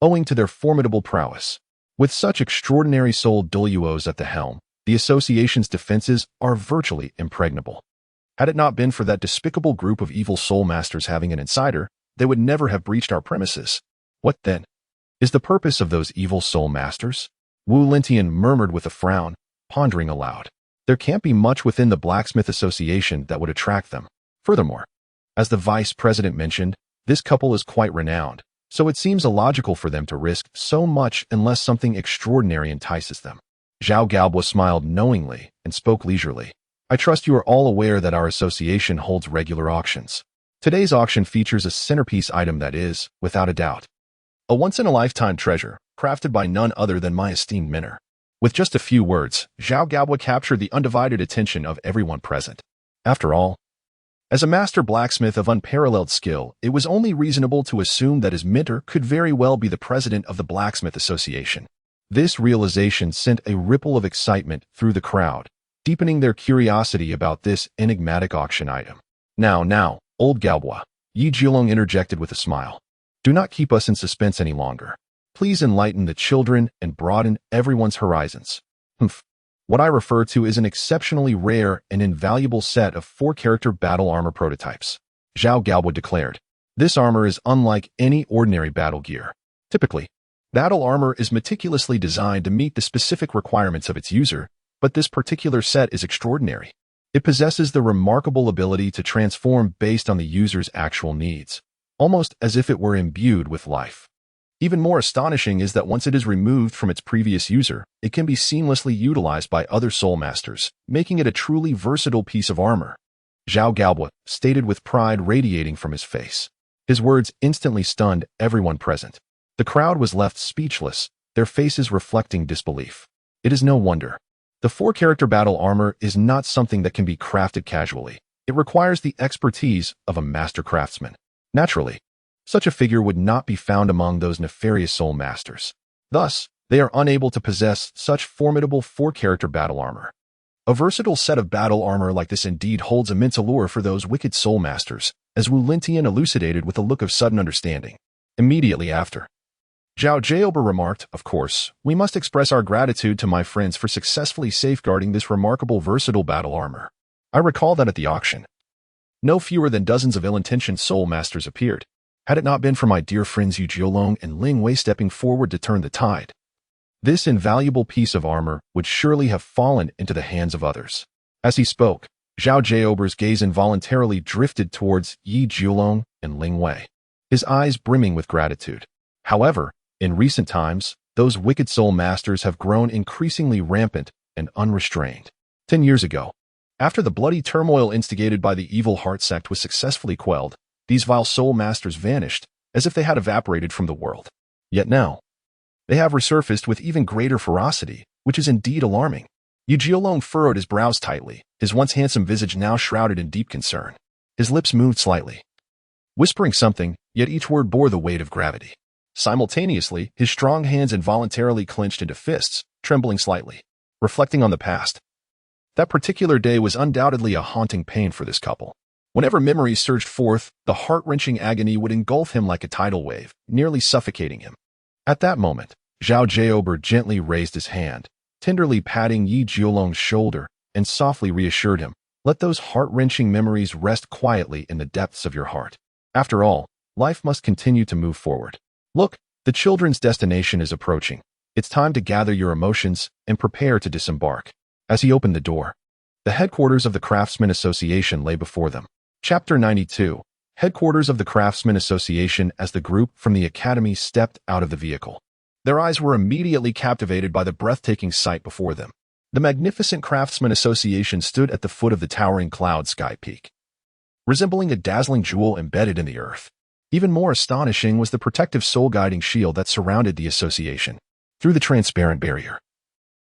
owing to their formidable prowess. With such extraordinary soul Douluos at the helm, the association's defenses are virtually impregnable. Had it not been for that despicable group of evil soul masters having an insider, they would never have breached our premises." "What then is the purpose of those evil soul masters?" Wu Lintian murmured with a frown, pondering aloud. "There can't be much within the Blacksmith Association that would attract them. Furthermore, as the vice president mentioned, this couple is quite renowned, so it seems illogical for them to risk so much unless something extraordinary entices them." Zhao Gaobo smiled knowingly and spoke leisurely. "I trust you are all aware that our association holds regular auctions. Today's auction features a centerpiece item that is, without a doubt, a once-in-a-lifetime treasure, crafted by none other than my esteemed mentor." With just a few words, Zhao Gaobo captured the undivided attention of everyone present. After all, as a master blacksmith of unparalleled skill, it was only reasonable to assume that his mentor could very well be the president of the Blacksmith Association. This realization sent a ripple of excitement through the crowd, deepening their curiosity about this enigmatic auction item. Now, old Galbois, Yi Jiulong interjected with a smile. Do not keep us in suspense any longer. Please enlighten the children and broaden everyone's horizons. Humph. What I refer to is an exceptionally rare and invaluable set of 4-character battle armor prototypes. Zhao Galbo declared. This armor is unlike any ordinary battle gear. Typically, battle armor is meticulously designed to meet the specific requirements of its user, but this particular set is extraordinary. It possesses the remarkable ability to transform based on the user's actual needs, almost as if it were imbued with life. Even more astonishing is that once it is removed from its previous user, it can be seamlessly utilized by other soul masters, making it a truly versatile piece of armor. Zhao Galbo stated with pride radiating from his face. His words instantly stunned everyone present. The crowd was left speechless, their faces reflecting disbelief. It is no wonder. The 4-character battle armor is not something that can be crafted casually. It requires the expertise of a master craftsman. Naturally, such a figure would not be found among those nefarious soul masters. Thus, they are unable to possess such formidable 4-character battle armor. A versatile set of battle armor like this indeed holds immense allure for those wicked soul masters, as Wu Lintian elucidated with a look of sudden understanding. Immediately after, Zhao Jiaober remarked, of course, we must express our gratitude to my friends for successfully safeguarding this remarkable versatile battle armor. I recall that at the auction, no fewer than dozens of ill-intentioned soul masters appeared. Had it not been for my dear friends Yu Jiulong and Ling Wei stepping forward to turn the tide, this invaluable piece of armor would surely have fallen into the hands of others. As he spoke, Zhao Jiaober's gaze involuntarily drifted towards Yi Jiulong and Ling Wei, his eyes brimming with gratitude. However, in recent times, those wicked soul masters have grown increasingly rampant and unrestrained. 10 years ago, after the bloody turmoil instigated by the evil heart sect was successfully quelled, these vile soul masters vanished, as if they had evaporated from the world. Yet now, they have resurfaced with even greater ferocity, which is indeed alarming. Yu Jiulong furrowed his brows tightly, his once handsome visage now shrouded in deep concern. His lips moved slightly, whispering something, yet each word bore the weight of gravity. Simultaneously, his strong hands involuntarily clenched into fists, trembling slightly. Reflecting on the past, that particular day was undoubtedly a haunting pain for this couple. Whenever memories surged forth, the heart-wrenching agony would engulf him like a tidal wave, nearly suffocating him. At that moment, Zhao Jiaober gently raised his hand, tenderly patting Yi Jiulong's shoulder, and softly reassured him, let those heart-wrenching memories rest quietly in the depths of your heart. After all, life must continue to move forward. Look, the children's destination is approaching. It's time to gather your emotions and prepare to disembark. As he opened the door, the headquarters of the Craftsman Association lay before them. Chapter 92, Headquarters of the Craftsman Association. As the group from the academy stepped out of the vehicle, their eyes were immediately captivated by the breathtaking sight before them. The magnificent Craftsman Association stood at the foot of the towering cloud sky peak, resembling a dazzling jewel embedded in the earth. Even more astonishing was the protective soul-guiding shield that surrounded the association. Through the transparent barrier,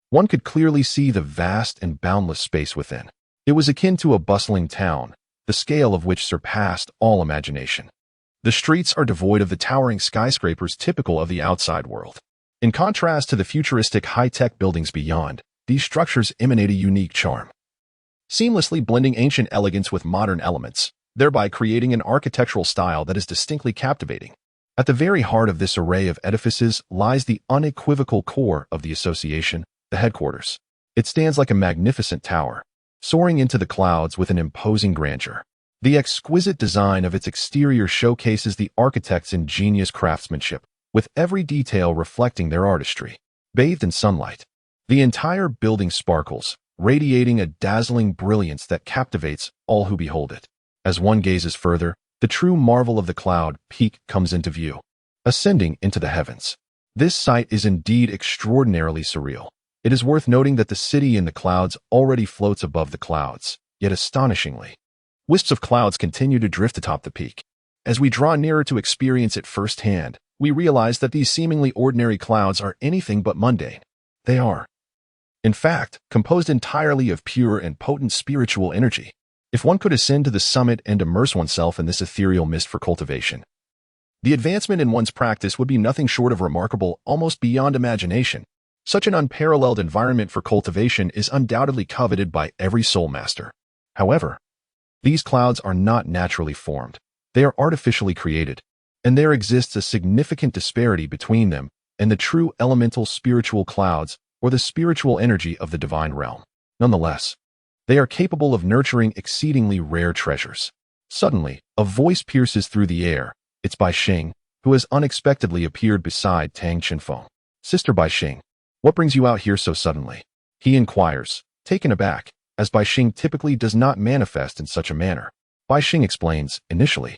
one could clearly see the vast and boundless space within. It was akin to a bustling town, the scale of which surpassed all imagination. The streets are devoid of the towering skyscrapers typical of the outside world. In contrast to the futuristic high-tech buildings beyond, these structures emanate a unique charm, seamlessly blending ancient elegance with modern elements, thereby creating an architectural style that is distinctly captivating. At the very heart of this array of edifices lies the unequivocal core of the association, the headquarters. It stands like a magnificent tower, soaring into the clouds with an imposing grandeur. The exquisite design of its exterior showcases the architect's ingenious craftsmanship, with every detail reflecting their artistry. Bathed in sunlight, the entire building sparkles, radiating a dazzling brilliance that captivates all who behold it. As one gazes further, the true marvel of the cloud peak comes into view, ascending into the heavens. This sight is indeed extraordinarily surreal. It is worth noting that the city in the clouds already floats above the clouds, yet astonishingly, wisps of clouds continue to drift atop the peak. As we draw nearer to experience it firsthand, we realize that these seemingly ordinary clouds are anything but mundane. They are, in fact, composed entirely of pure and potent spiritual energy. If one could ascend to the summit and immerse oneself in this ethereal mist for cultivation, the advancement in one's practice would be nothing short of remarkable, almost beyond imagination. Such an unparalleled environment for cultivation is undoubtedly coveted by every soul master. However, These clouds are not naturally formed. They are artificially created, and there exists a significant disparity between them and the true elemental spiritual clouds or the spiritual energy of the divine realm. Nonetheless, they are capable of nurturing exceedingly rare treasures. Suddenly, a voice pierces through the air. It's Bai Xing, who has unexpectedly appeared beside Tang Qinfeng. Sister Bai Xing, what brings you out here so suddenly? He inquires, taken aback, as Bai Xing typically does not manifest in such a manner. Bai Xing explains, initially,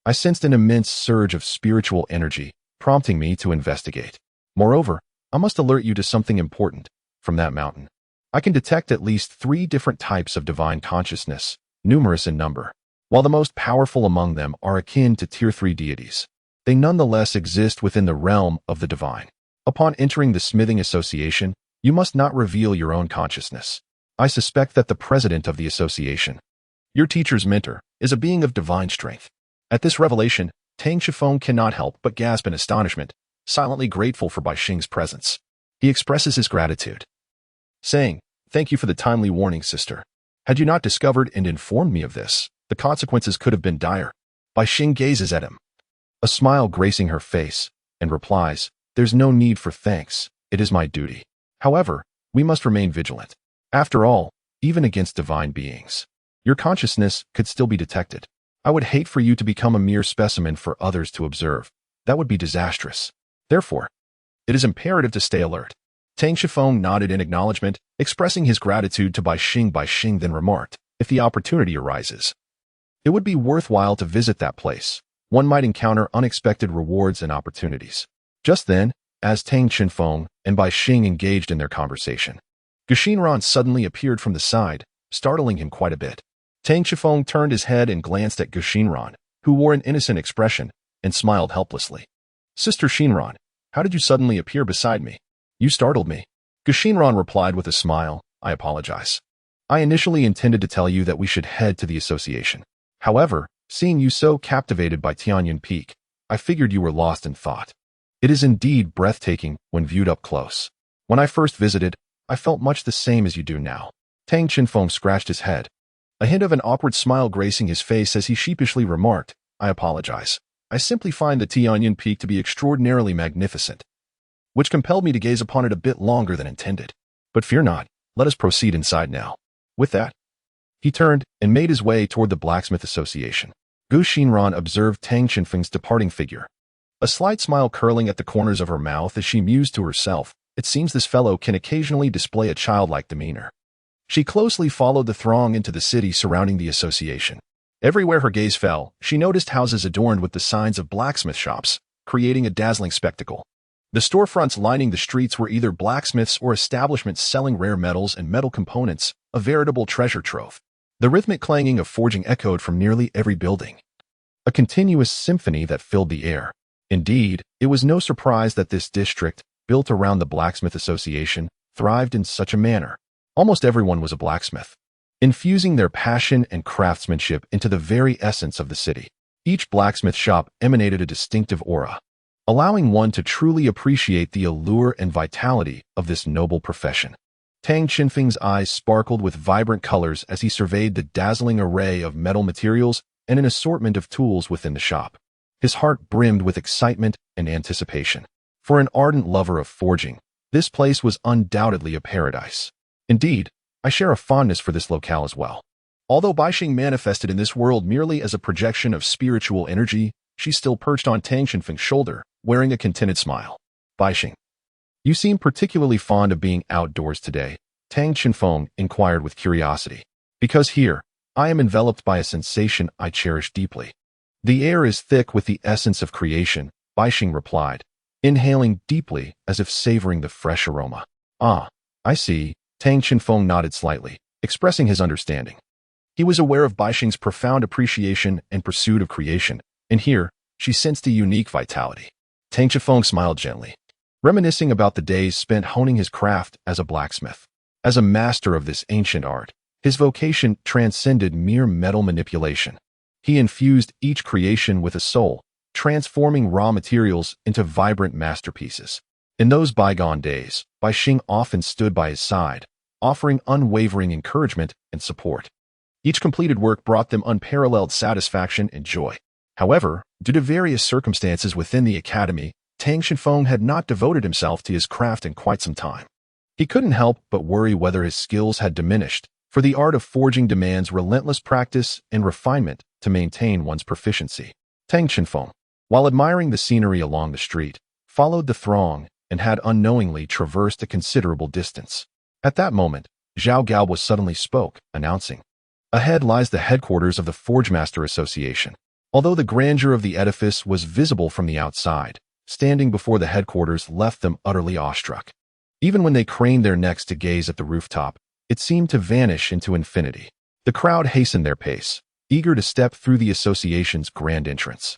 I sensed an immense surge of spiritual energy, prompting me to investigate. Moreover, I must alert you to something important. From that mountain, I can detect at least 3 different types of divine consciousness, numerous in number. While the most powerful among them are akin to Tier 3 deities, they nonetheless exist within the realm of the divine. Upon entering the Smithing Association, you must not reveal your own consciousness. I suspect that the president of the association, your teacher's mentor, is a being of divine strength. At this revelation, Tang Qinfeng cannot help but gasp in astonishment, silently grateful for Bai Xing's presence. He expresses his gratitude, saying, "Thank you for the timely warning, sister. Had you not discovered and informed me of this, the consequences could have been dire." Bai Xing gazes at him, a smile gracing her face, and replies, "There's no need for thanks. It is my duty. However, we must remain vigilant. After all, even against divine beings, your consciousness could still be detected. I would hate for you to become a mere specimen for others to observe. That would be disastrous. Therefore, it is imperative to stay alert." Tang Qinfeng nodded in acknowledgement, expressing his gratitude to Bai Xing. Bai Xing then remarked, "If the opportunity arises, it would be worthwhile to visit that place. One might encounter unexpected rewards and opportunities." Just then, as Tang Qinfeng and Bai Xing engaged in their conversation, Guxinran suddenly appeared from the side, startling him quite a bit. Tang Qinfeng turned his head and glanced at Guxinran, who wore an innocent expression, and smiled helplessly. "Sister Xinran, how did you suddenly appear beside me? You startled me." Guxinran replied with a smile, "I apologize. I initially intended to tell you that we should head to the association. However, seeing you so captivated by Tianyun Peak, I figured you were lost in thought. It is indeed breathtaking when viewed up close. When I first visited, I felt much the same as you do now." Tang Qinfeng scratched his head, a hint of an awkward smile gracing his face as he sheepishly remarked, "I apologize. I simply find the Tianyun Peak to be extraordinarily magnificent, which compelled me to gaze upon it a bit longer than intended. But fear not, let us proceed inside now." With that, he turned and made his way toward the Blacksmith Association. Gu Xinran observed Tang Qinfeng's departing figure, a slight smile curling at the corners of her mouth as she mused to herself, "It seems this fellow can occasionally display a childlike demeanor." She closely followed the throng into the city surrounding the association. Everywhere her gaze fell, she noticed houses adorned with the signs of blacksmith shops, creating a dazzling spectacle. The storefronts lining the streets were either blacksmiths or establishments selling rare metals and metal components, a veritable treasure trove. The rhythmic clanging of forging echoed from nearly every building, a continuous symphony that filled the air. Indeed, it was no surprise that this district, built around the Blacksmith Association, thrived in such a manner. Almost everyone was a blacksmith, infusing their passion and craftsmanship into the very essence of the city. Each blacksmith shop emanated a distinctive aura, allowing one to truly appreciate the allure and vitality of this noble profession. Tang Qinfeng's eyes sparkled with vibrant colors as he surveyed the dazzling array of metal materials and an assortment of tools within the shop. His heart brimmed with excitement and anticipation. For an ardent lover of forging, this place was undoubtedly a paradise. Indeed, I share a fondness for this locale as well. Although Bai Xing manifested in this world merely as a projection of spiritual energy, she still perched on Tang Qinfeng's shoulder, wearing a contented smile. "Bai Xing, you seem particularly fond of being outdoors today," Tang Qinfeng inquired with curiosity. "Because here, I am enveloped by a sensation I cherish deeply. The air is thick with the essence of creation," Bai Xing replied, inhaling deeply as if savoring the fresh aroma. "Ah, I see," Tang Qinfeng nodded slightly, expressing his understanding. He was aware of Bai Xing's profound appreciation and pursuit of creation, and here, she sensed a unique vitality. Tang Qinfeng smiled gently, reminiscing about the days spent honing his craft as a blacksmith. As a master of this ancient art, his vocation transcended mere metal manipulation. He infused each creation with a soul, transforming raw materials into vibrant masterpieces. In those bygone days, Bai Xing often stood by his side, offering unwavering encouragement and support. Each completed work brought them unparalleled satisfaction and joy. However, due to various circumstances within the academy, Tang Shenfeng had not devoted himself to his craft in quite some time. He couldn't help but worry whether his skills had diminished, for the art of forging demands relentless practice and refinement to maintain one's proficiency. Tang Shenfeng, while admiring the scenery along the street, followed the throng and had unknowingly traversed a considerable distance. At that moment, Zhao Gaobo suddenly spoke, announcing, "Ahead lies the headquarters of the Forgemaster Association." Although the grandeur of the edifice was visible from the outside, standing before the headquarters left them utterly awestruck. Even when they craned their necks to gaze at the rooftop, it seemed to vanish into infinity. The crowd hastened their pace, eager to step through the association's grand entrance.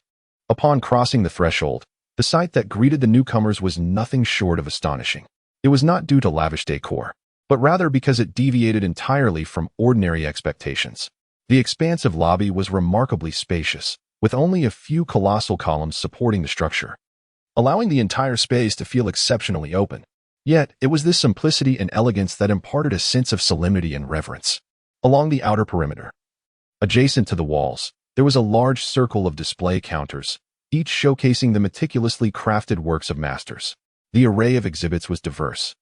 Upon crossing the threshold, the sight that greeted the newcomers was nothing short of astonishing. It was not due to lavish decor, but rather because it deviated entirely from ordinary expectations. The expansive lobby was remarkably spacious, with only a few colossal columns supporting the structure, allowing the entire space to feel exceptionally open. Yet, it was this simplicity and elegance that imparted a sense of solemnity and reverence. Along the outer perimeter, adjacent to the walls, there was a large circle of display counters, each showcasing the meticulously crafted works of masters. The array of exhibits was diverse,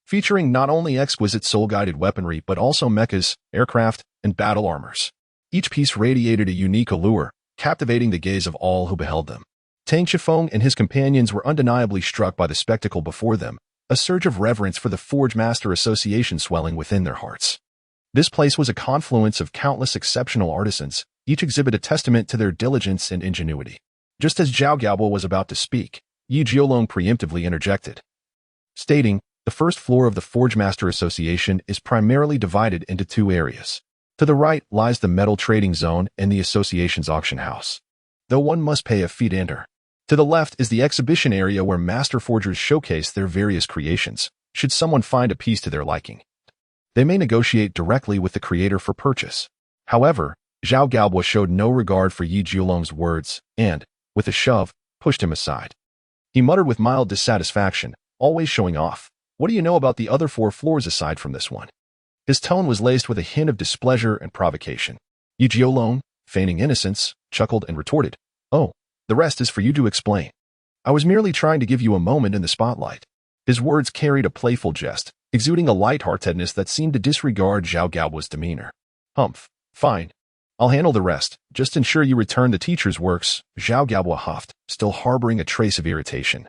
featuring not only exquisite soul-guided weaponry but also mechas, aircraft, and battle armors. Each piece radiated a unique allure, captivating the gaze of all who beheld them. Tang Shifeng and his companions were undeniably struck by the spectacle before them, a surge of reverence for the Forge Master Association swelling within their hearts. This place was a confluence of countless exceptional artisans, each exhibit a testament to their diligence and ingenuity. Just as Zhao Gaobo was about to speak, Yi Jiolong preemptively interjected, stating, "The first floor of the Forge Master Association is primarily divided into two areas. To the right lies the metal trading zone and the association's auction house, though one must pay a fee to enter. To the left is the exhibition area where master forgers showcase their various creations, should someone find a piece to their liking. They may negotiate directly with the creator for purchase." However, Zhao Gaobo showed no regard for Yi Jiolong's words and, with a shove, pushed him aside. He muttered with mild dissatisfaction, always showing off. "What do you know about the other 4 floors aside from this one?" His tone was laced with a hint of displeasure and provocation. Yi Jiolong, feigning innocence, chuckled and retorted, "Oh, the rest is for you to explain. I was merely trying to give you a moment in the spotlight." His words carried a playful jest, exuding a lightheartedness that seemed to disregard Zhao Gaobo's demeanor. "Humph, fine. I'll handle the rest. Just ensure you return the teacher's works," Zhao Gaobo huffed, still harboring a trace of irritation.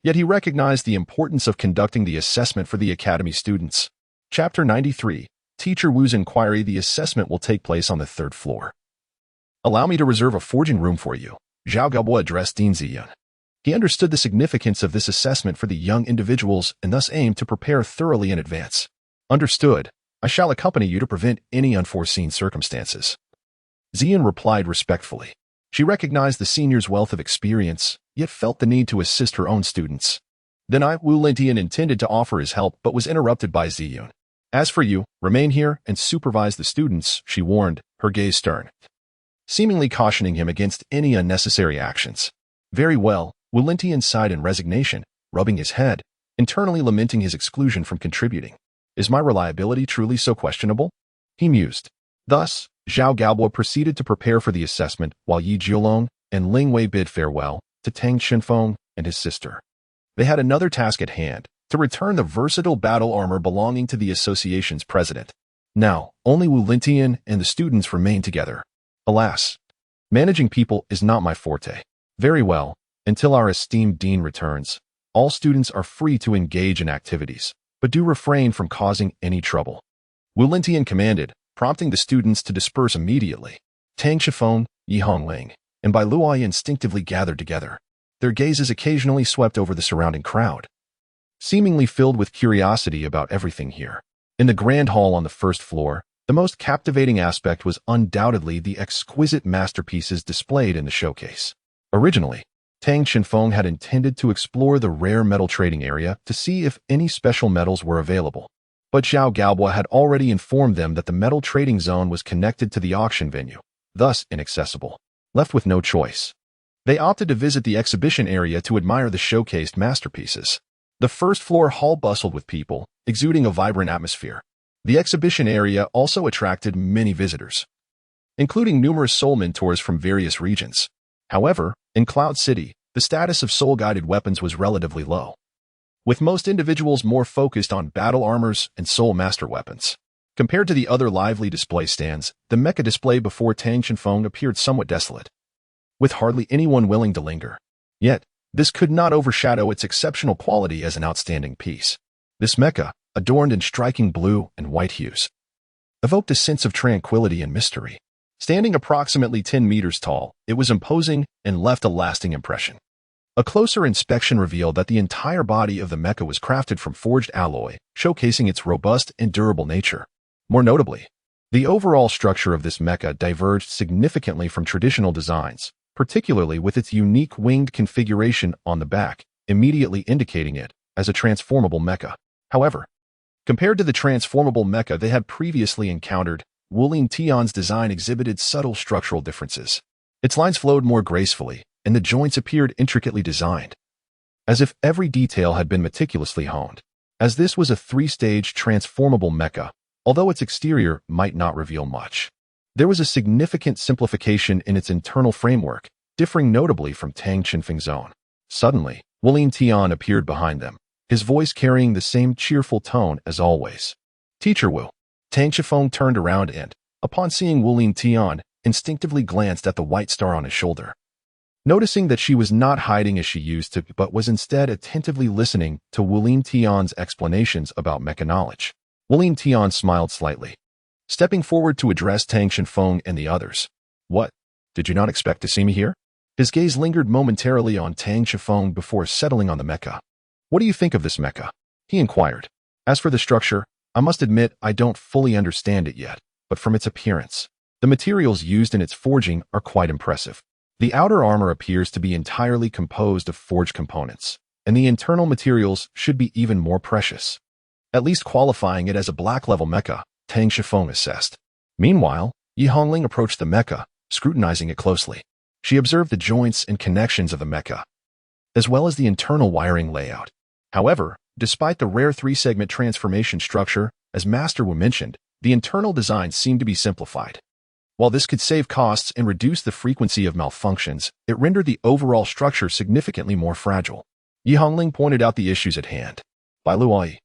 Yet he recognized the importance of conducting the assessment for the academy students. Chapter 93, Teacher Wu's Inquiry. The assessment will take place on the 3rd floor. "Allow me to reserve a forging room for you," Zhao Gaobo addressed Dean Ziyun. He understood the significance of this assessment for the young individuals and thus aimed to prepare thoroughly in advance. "Understood. I shall accompany you to prevent any unforeseen circumstances." Ziyun replied respectfully. She recognized the senior's wealth of experience, yet felt the need to assist her own students. Then Wu Lentian intended to offer his help but was interrupted by Ziyun. "As for you, remain here and supervise the students," she warned, her gaze stern, seemingly cautioning him against any unnecessary actions. "Very well," Wu Lentian sighed in resignation, rubbing his head, internally lamenting his exclusion from contributing. "Is my reliability truly so questionable?" he mused. Thus, Zhao Gaobo proceeded to prepare for the assessment while Yi Jiolong and Ling Wei bid farewell to Tang Shenfeng and his sister. They had another task at hand, to return the versatile battle armor belonging to the association's president. Now, only Wu Lentian and the students remained together. Alas, managing people is not my forte. Very well, until our esteemed dean returns, all students are free to engage in activities, but do refrain from causing any trouble. Wu Lentian commanded, prompting the students to disperse immediately. Tang Shifeng, Yi Hongling, and Bai Luai instinctively gathered together. Their gazes occasionally swept over the surrounding crowd, seemingly filled with curiosity about everything here. In the grand hall on the 1st floor, the most captivating aspect was undoubtedly the exquisite masterpieces displayed in the showcase. Originally, Tang Shenfeng had intended to explore the rare metal trading area to see if any special metals were available. But Zhao Gaobo had already informed them that the metal trading zone was connected to the auction venue, thus inaccessible. Left with no choice, they opted to visit the exhibition area to admire the showcased masterpieces. The 1st floor hall bustled with people, exuding a vibrant atmosphere. The exhibition area also attracted many visitors, including numerous soul mentors from various regions. However, in Cloud City, the status of soul-guided weapons was relatively low, with most individuals more focused on battle armors and soul master weapons. Compared to the other lively display stands, the mecha display before Tang Chenfeng appeared somewhat desolate, with hardly anyone willing to linger. Yet, this could not overshadow its exceptional quality as an outstanding piece. This mecha, adorned in striking blue and white hues, evoked a sense of tranquility and mystery. Standing approximately 10 meters tall, it was imposing and left a lasting impression. A closer inspection revealed that the entire body of the mecha was crafted from forged alloy, showcasing its robust and durable nature. More notably, the overall structure of this mecha diverged significantly from traditional designs, particularly with its unique winged configuration on the back, immediately indicating it as a transformable mecha. However, compared to the transformable mecha they had previously encountered, Wulin Tian's design exhibited subtle structural differences. Its lines flowed more gracefully, and the joints appeared intricately designed, as if every detail had been meticulously honed. As this was a three-stage transformable mecha, although its exterior might not reveal much, there was a significant simplification in its internal framework, differing notably from Tang Chenfeng's own. Suddenly, Wulin Tian appeared behind them, his voice carrying the same cheerful tone as always. "Teacher Wu." Tang Chenfeng turned around and, upon seeing Wulin Tian, instinctively glanced at the white star on his shoulder. Noticing that she was not hiding as she used to, but was instead attentively listening to Wulin Tian's explanations about mecha knowledge, Wulin Tian smiled slightly, stepping forward to address Tang Chenfeng and the others. "What? Did you not expect to see me here?" His gaze lingered momentarily on Tang Chenfeng before settling on the mecha. "What do you think of this mecha?" he inquired. "As for the structure, I must admit I don't fully understand it yet, but from its appearance, the materials used in its forging are quite impressive. The outer armor appears to be entirely composed of forged components, and the internal materials should be even more precious, at least qualifying it as a black-level mecha," Tang Chenfeng assessed. Meanwhile, Yi Hongling approached the mecha, scrutinizing it closely. She observed the joints and connections of the mecha, as well as the internal wiring layout. However, despite the rare three-segment transformation structure, as Master Wu mentioned, the internal design seemed to be simplified. While this could save costs and reduce the frequency of malfunctions, it rendered the overall structure significantly more fragile. Yi Hongling pointed out the issues at hand. Bai Luoyi,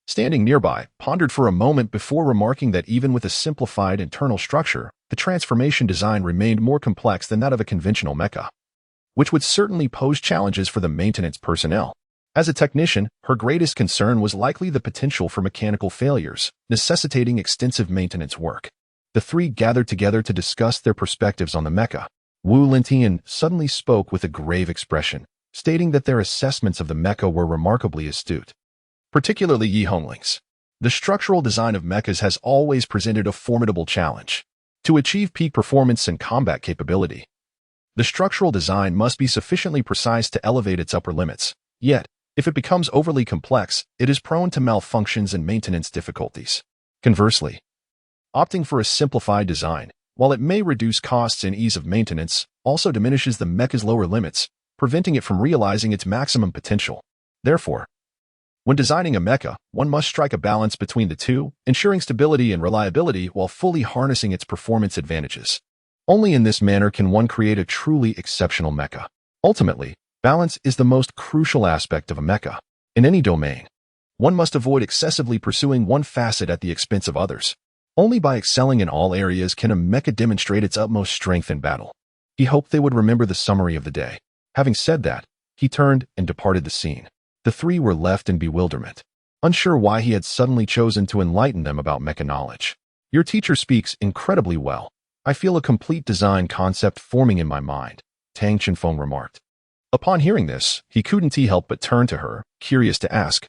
standing nearby, pondered for a moment before remarking that even with a simplified internal structure, the transformation design remained more complex than that of a conventional mecha, which would certainly pose challenges for the maintenance personnel. As a technician, her greatest concern was likely the potential for mechanical failures, necessitating extensive maintenance work. The three gathered together to discuss their perspectives on the mecha. Wu Lintian suddenly spoke with a grave expression, stating that their assessments of the mecha were remarkably astute, particularly Yi Hongling's. The structural design of mechas has always presented a formidable challenge. To achieve peak performance and combat capability, the structural design must be sufficiently precise to elevate its upper limits. Yet, if it becomes overly complex, it is prone to malfunctions and maintenance difficulties. Conversely, opting for a simplified design, while it may reduce costs and ease of maintenance, also diminishes the mecha's lower limits, preventing it from realizing its maximum potential. Therefore, when designing a mecha, one must strike a balance between the two, ensuring stability and reliability while fully harnessing its performance advantages. Only in this manner can one create a truly exceptional mecha. Ultimately, balance is the most crucial aspect of a mecha. In any domain, one must avoid excessively pursuing one facet at the expense of others. Only by excelling in all areas can a mecha demonstrate its utmost strength in battle. He hoped they would remember the summary of the day. Having said that, he turned and departed the scene. The three were left in bewilderment, unsure why he had suddenly chosen to enlighten them about mecha knowledge. "Your teacher speaks incredibly well. I feel a complete design concept forming in my mind," Tang Chenfeng remarked. Upon hearing this, he couldn't help but turn to her, curious to ask,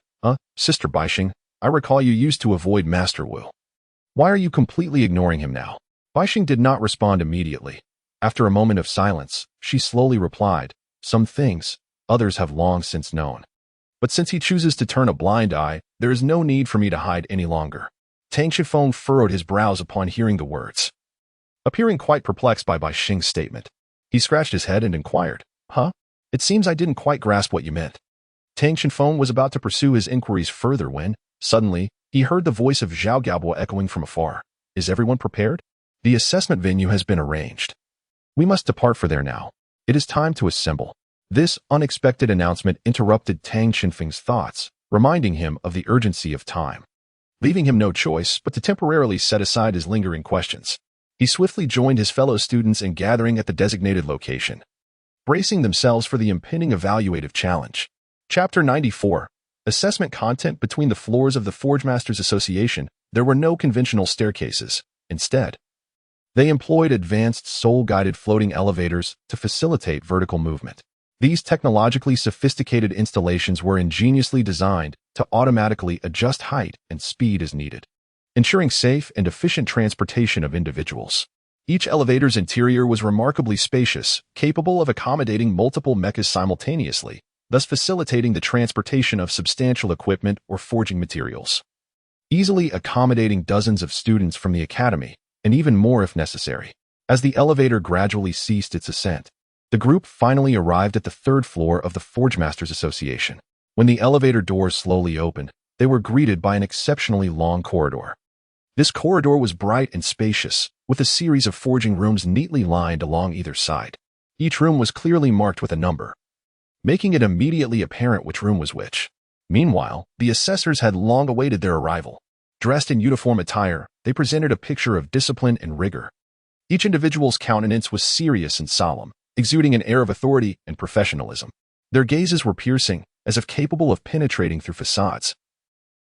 Sister Baixing, I recall you used to avoid Master Wu. Why are you completely ignoring him now?" Baixing did not respond immediately. After a moment of silence, she slowly replied, "Some things, others have long since known. But since he chooses to turn a blind eye, there is no need for me to hide any longer." Tang Chenfeng furrowed his brows upon hearing the words. Appearing quite perplexed by Baixing's statement, he scratched his head and inquired, "Huh? It seems I didn't quite grasp what you meant." Tang Chenfeng was about to pursue his inquiries further when, suddenly, He heard the voice of Zhao Gaobo echoing from afar. Is everyone prepared? The assessment venue has been arranged. We must depart for there now. It is time to assemble. This unexpected announcement interrupted Tang Qinfeng's thoughts, reminding him of the urgency of time. Leaving him no choice but to temporarily set aside his lingering questions. He swiftly joined his fellow students in gathering at the designated location, bracing themselves for the impending evaluative challenge. Chapter 94. Assessment content. Between the floors of the Forge Masters Association, there were no conventional staircases. Instead, they employed advanced soul-guided floating elevators to facilitate vertical movement. These technologically sophisticated installations were ingeniously designed to automatically adjust height and speed as needed, ensuring safe and efficient transportation of individuals. Each elevator's interior was remarkably spacious, capable of accommodating multiple mechas simultaneously, thus facilitating the transportation of substantial equipment or forging materials, easily accommodating dozens of students from the academy, and even more if necessary. As the elevator gradually ceased its ascent, the group finally arrived at the third floor of the Forge Masters Association. When the elevator doors slowly opened, they were greeted by an exceptionally long corridor. This corridor was bright and spacious, with a series of forging rooms neatly lined along either side. Each room was clearly marked with a number, making it immediately apparent which room was which. Meanwhile, the assessors had long awaited their arrival. Dressed in uniform attire, they presented a picture of discipline and rigor. Each individual's countenance was serious and solemn, exuding an air of authority and professionalism. Their gazes were piercing, as if capable of penetrating through facades,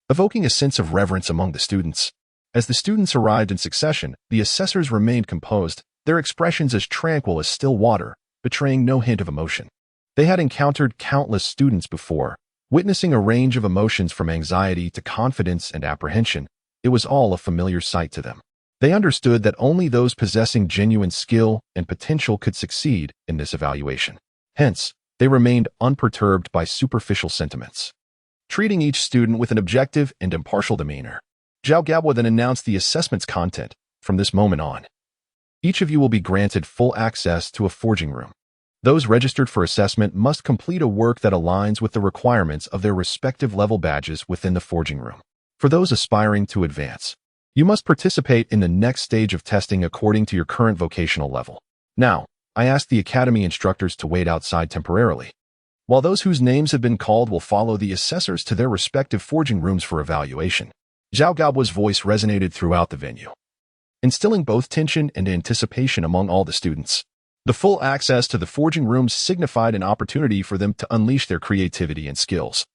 evoking a sense of reverence among the students. As the students arrived in succession, the assessors remained composed, their expressions as tranquil as still water, betraying no hint of emotion. They had encountered countless students before, witnessing a range of emotions from anxiety to confidence and apprehension. It was all a familiar sight to them. They understood that only those possessing genuine skill and potential could succeed in this evaluation. Hence, they remained unperturbed by superficial sentiments, treating each student with an objective and impartial demeanor. Zhao Gaobo then announced the assessment's content. From this moment on, each of you will be granted full access to a forging room. Those registered for assessment must complete a work that aligns with the requirements of their respective level badges within the forging room. For those aspiring to advance, you must participate in the next stage of testing according to your current vocational level. Now, I ask the academy instructors to wait outside temporarily, while those whose names have been called will follow the assessors to their respective forging rooms for evaluation. Zhao Gaobo's voice resonated throughout the venue, instilling both tension and anticipation among all the students. The full access to the forging rooms signified an opportunity for them to unleash their creativity and skills,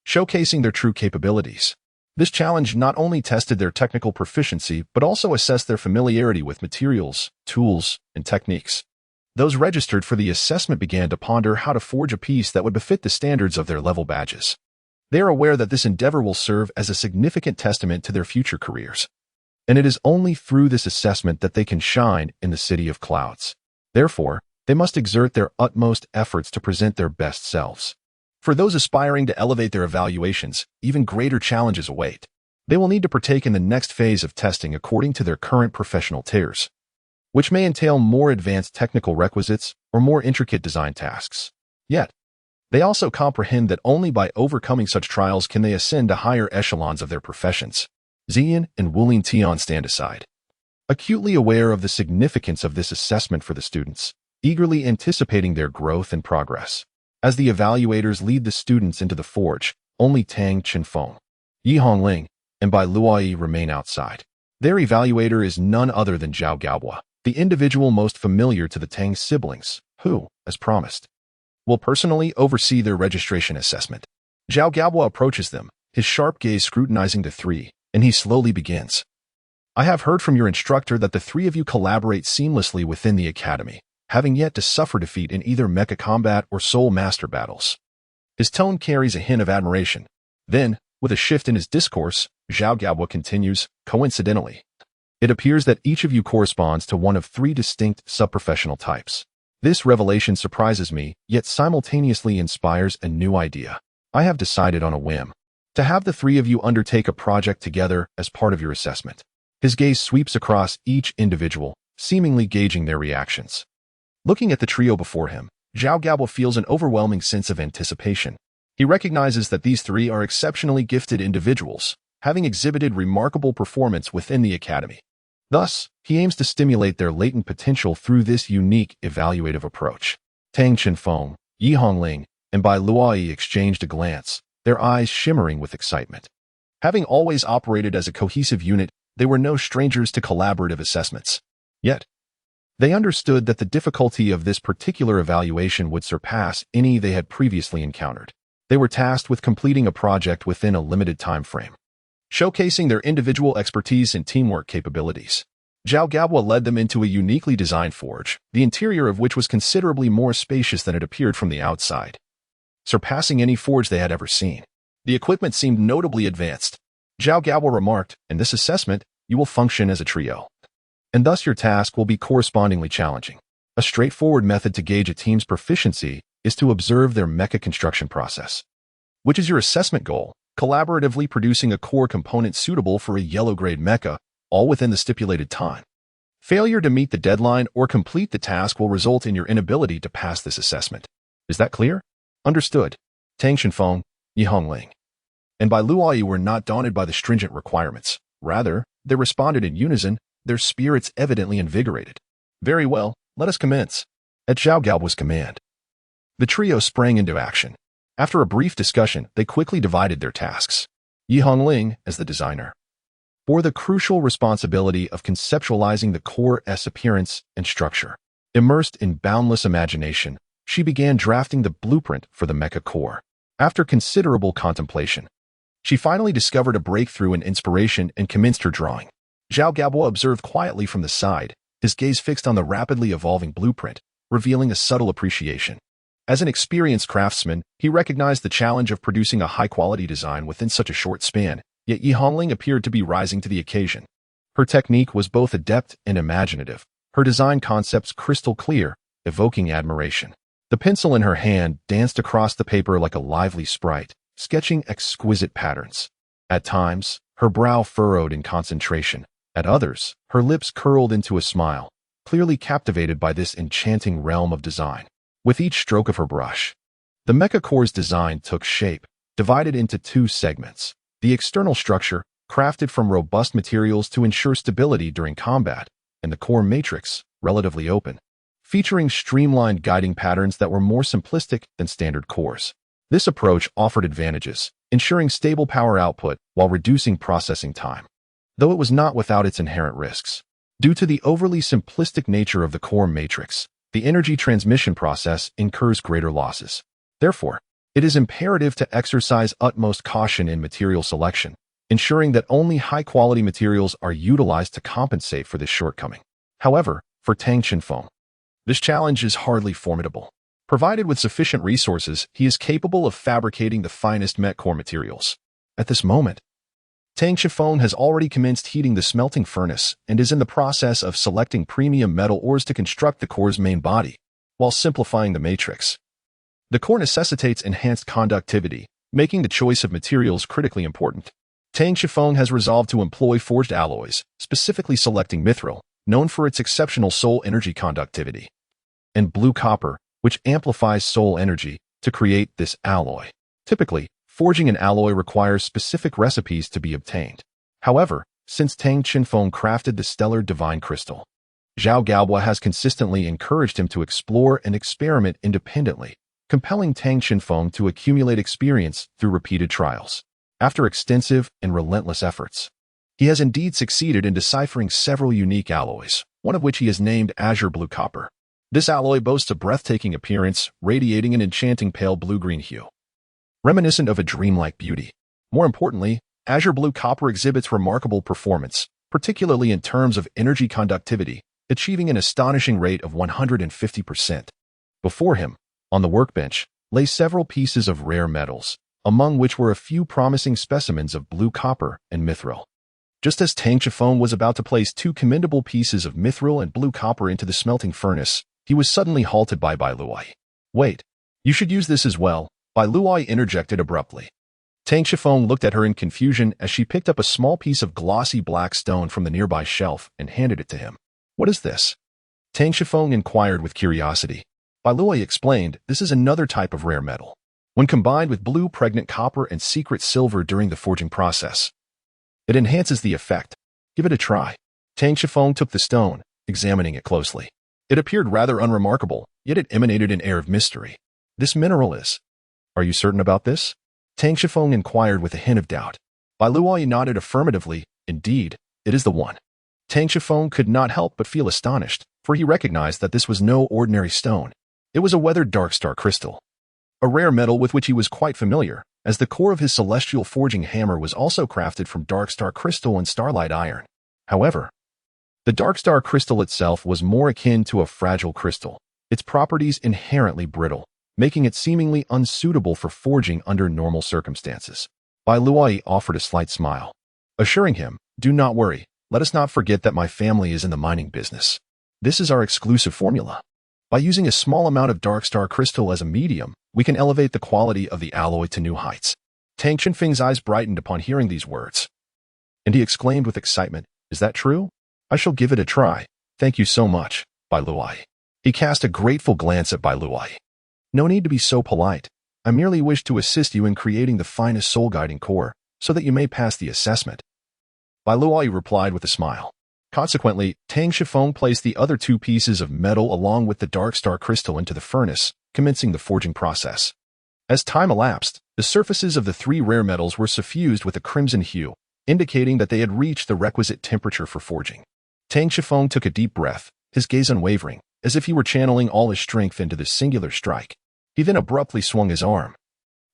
showcasing their true capabilities. This challenge not only tested their technical proficiency, but also assessed their familiarity with materials, tools, and techniques. Those registered for the assessment began to ponder how to forge a piece that would befit the standards of their level badges. They are aware that this endeavor will serve as a significant testament to their future careers, and it is only through this assessment that they can shine in the City of Clouds. Therefore, they must exert their utmost efforts to present their best selves. For those aspiring to elevate their evaluations, even greater challenges await. They will need to partake in the next phase of testing according to their current professional tiers, which may entail more advanced technical requisites or more intricate design tasks. Yet, they also comprehend that only by overcoming such trials can they ascend to higher echelons of their professions. Ziyan and Wulin Tian stand aside, acutely aware of the significance of this assessment for the students, eagerly anticipating their growth and progress. As the evaluators lead the students into the forge, only Tang Qinfeng, Yi Hongling, and Bai Luoyi remain outside. Their evaluator is none other than Zhao Gaobo, the individual most familiar to the Tang siblings, who, as promised, will personally oversee their registration assessment. Zhao Gaobo approaches them, his sharp gaze scrutinizing the three, and he slowly begins. I have heard from your instructor that the three of you collaborate seamlessly within the academy, having yet to suffer defeat in either mecha combat or soul master battles. His tone carries a hint of admiration. Then, with a shift in his discourse, Zhao Gaobo continues, coincidentally, it appears that each of you corresponds to one of three distinct subprofessional types. This revelation surprises me, yet simultaneously inspires a new idea. I have decided on a whim to have the three of you undertake a project together as part of your assessment. His gaze sweeps across each individual, seemingly gauging their reactions. Looking at the trio before him, Zhao Gaobo feels an overwhelming sense of anticipation. He recognizes that these three are exceptionally gifted individuals, having exhibited remarkable performance within the academy. Thus, he aims to stimulate their latent potential through this unique evaluative approach. Tang Chenfeng, Yi Hongling, and Bai Luoyi exchanged a glance, their eyes shimmering with excitement. Having always operated as a cohesive unit, they were no strangers to collaborative assessments. Yet, they understood that the difficulty of this particular evaluation would surpass any they had previously encountered. They were tasked with completing a project within a limited time frame, showcasing their individual expertise and teamwork capabilities. Zhao Gabwa led them into a uniquely designed forge, the interior of which was considerably more spacious than it appeared from the outside, surpassing any forge they had ever seen. The equipment seemed notably advanced. Zhao Gabwa remarked, "In this assessment, you will function as a trio, and thus your task will be correspondingly challenging. A straightforward method to gauge a team's proficiency is to observe their mecha construction process, which is your assessment goal, collaboratively producing a core component suitable for a yellow-grade mecha, all within the stipulated time. Failure to meet the deadline or complete the task will result in your inability to pass this assessment. Is that clear?" "Understood." Tang Chenfeng, Yi Hongling, and Bai Luoyi were not daunted by the stringent requirements. Rather, they responded in unison, their spirits evidently invigorated. "Very well, let us commence." At Zhao Gao's command, the trio sprang into action. After a brief discussion, they quickly divided their tasks. Yi Hongling, as the designer, bore the crucial responsibility of conceptualizing the core's appearance and structure. Immersed in boundless imagination, she began drafting the blueprint for the mecha core. After considerable contemplation, she finally discovered a breakthrough in inspiration and commenced her drawing. Zhao Gabwa observed quietly from the side, his gaze fixed on the rapidly evolving blueprint, revealing a subtle appreciation. As an experienced craftsman, he recognized the challenge of producing a high-quality design within such a short span, yet Yi Hongling appeared to be rising to the occasion. Her technique was both adept and imaginative, her design concepts crystal clear, evoking admiration. The pencil in her hand danced across the paper like a lively sprite, sketching exquisite patterns. At times, her brow furrowed in concentration. At others, her lips curled into a smile, clearly captivated by this enchanting realm of design. With each stroke of her brush, the mecha core's design took shape, divided into two segments. The external structure, crafted from robust materials to ensure stability during combat, and the core matrix, relatively open, featuring streamlined guiding patterns that were more simplistic than standard cores. This approach offered advantages, ensuring stable power output while reducing processing time, though it was not without its inherent risks. Due to the overly simplistic nature of the core matrix, the energy transmission process incurs greater losses. Therefore, it is imperative to exercise utmost caution in material selection, ensuring that only high-quality materials are utilized to compensate for this shortcoming. However, for Tang Chenfeng, this challenge is hardly formidable. Provided with sufficient resources, he is capable of fabricating the finest met core materials. At this moment, Tang Chenfeng has already commenced heating the smelting furnace and is in the process of selecting premium metal ores to construct the core's main body, while simplifying the matrix. The core necessitates enhanced conductivity, making the choice of materials critically important. Tang Chenfeng has resolved to employ forged alloys, specifically selecting mithril, known for its exceptional soul energy conductivity, and blue copper, which amplifies soul energy, to create this alloy. Typically, forging an alloy requires specific recipes to be obtained. However, since Tang Chenfeng crafted the stellar divine crystal, Zhao Gaobo has consistently encouraged him to explore and experiment independently, compelling Tang Chenfeng to accumulate experience through repeated trials. After extensive and relentless efforts, he has indeed succeeded in deciphering several unique alloys, one of which he has named Azure Blue Copper. This alloy boasts a breathtaking appearance, radiating an enchanting pale blue-green hue, reminiscent of a dreamlike beauty. More importantly, Azure Blue Copper exhibits remarkable performance, particularly in terms of energy conductivity, achieving an astonishing rate of 150%. Before him, on the workbench, lay several pieces of rare metals, among which were a few promising specimens of blue copper and mithril. Just as Tang Chenfeng was about to place two commendable pieces of mithril and blue copper into the smelting furnace, he was suddenly halted by Bai Luoyi. "Wait, you should use this as well," Bai Luoyi interjected abruptly. Tang Chenfeng looked at her in confusion as she picked up a small piece of glossy black stone from the nearby shelf and handed it to him. "What is this?" Tang Chenfeng inquired with curiosity. Bai Luoyi explained, "This is another type of rare metal. When combined with blue pregnant copper and secret silver during the forging process, It enhances the effect. Give it a try. Tang Shifeng took the stone, examining it closely. It appeared rather unremarkable, yet it emanated an air of mystery. This mineral is. Are you certain about this? Tang Shifeng inquired with a hint of doubt. Bai Luoyi nodded affirmatively. Indeed, it is the one. Tang Shifeng could not help but feel astonished, for he recognized that this was no ordinary stone. It was a weathered dark star crystal, a rare metal with which he was quite familiar, as the core of his celestial forging hammer was also crafted from dark star crystal and starlight iron. However, the dark star crystal itself was more akin to a fragile crystal, its properties inherently brittle, making it seemingly unsuitable for forging under normal circumstances. Bai Luoyi offered a slight smile, assuring him, "Do not worry, let us not forget that my family is in the mining business. This is our exclusive formula. By using a small amount of dark star crystal as a medium, we can elevate the quality of the alloy to new heights." Tang Qinfeng's eyes brightened upon hearing these words, and he exclaimed with excitement, "Is that true? I shall give it a try. Thank you so much, Bai Luoyi." He cast a grateful glance at Bai Luoyi. "No need to be so polite. I merely wish to assist you in creating the finest soul-guiding core, so that you may pass the assessment." Bai Luoyi replied with a smile. Consequently, Tang Shifeng placed the other two pieces of metal along with the dark star crystal into the furnace, commencing the forging process. As time elapsed, the surfaces of the three rare metals were suffused with a crimson hue, indicating that they had reached the requisite temperature for forging. Tang Shifeng took a deep breath, his gaze unwavering, as if he were channeling all his strength into this singular strike. He then abruptly swung his arm,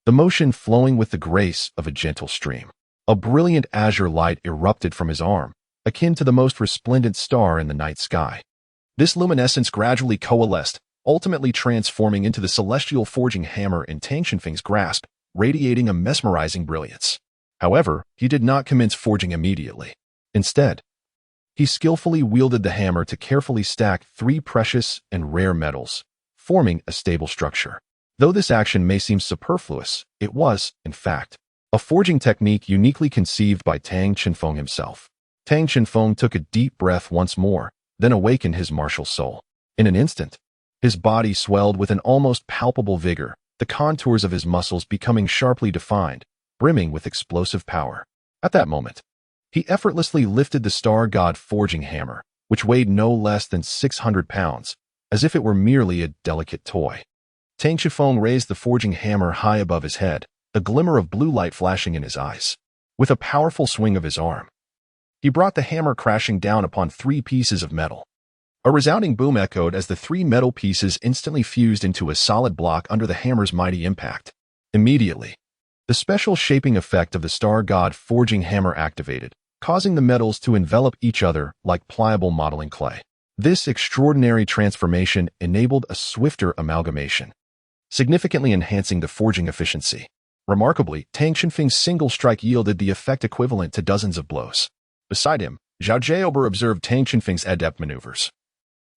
the motion flowing with the grace of a gentle stream. A brilliant azure light erupted from his arm, akin to the most resplendent star in the night sky. This luminescence gradually coalesced, ultimately transforming into the celestial forging hammer in Tang Qinfeng's grasp, radiating a mesmerizing brilliance. However, he did not commence forging immediately. Instead, he skillfully wielded the hammer to carefully stack three precious and rare metals, forming a stable structure. Though this action may seem superfluous, it was, in fact, a forging technique uniquely conceived by Tang Qinfeng himself. Tang Qinfeng took a deep breath once more, then awakened his martial soul. In an instant, his body swelled with an almost palpable vigor, the contours of his muscles becoming sharply defined, brimming with explosive power. At that moment, he effortlessly lifted the star god forging hammer, which weighed no less than 600 pounds, as if it were merely a delicate toy. Tang Qifeng raised the forging hammer high above his head, a glimmer of blue light flashing in his eyes. With a powerful swing of his arm, he brought the hammer crashing down upon three pieces of metal. A resounding boom echoed as the three metal pieces instantly fused into a solid block under the hammer's mighty impact. Immediately, the special shaping effect of the star god forging hammer activated, causing the metals to envelop each other like pliable modeling clay. This extraordinary transformation enabled a swifter amalgamation, significantly enhancing the forging efficiency. Remarkably, Tang Qinfeng's single strike yielded the effect equivalent to dozens of blows. Beside him, Zhao Jiaober observed Tang Qinfeng's adept maneuvers,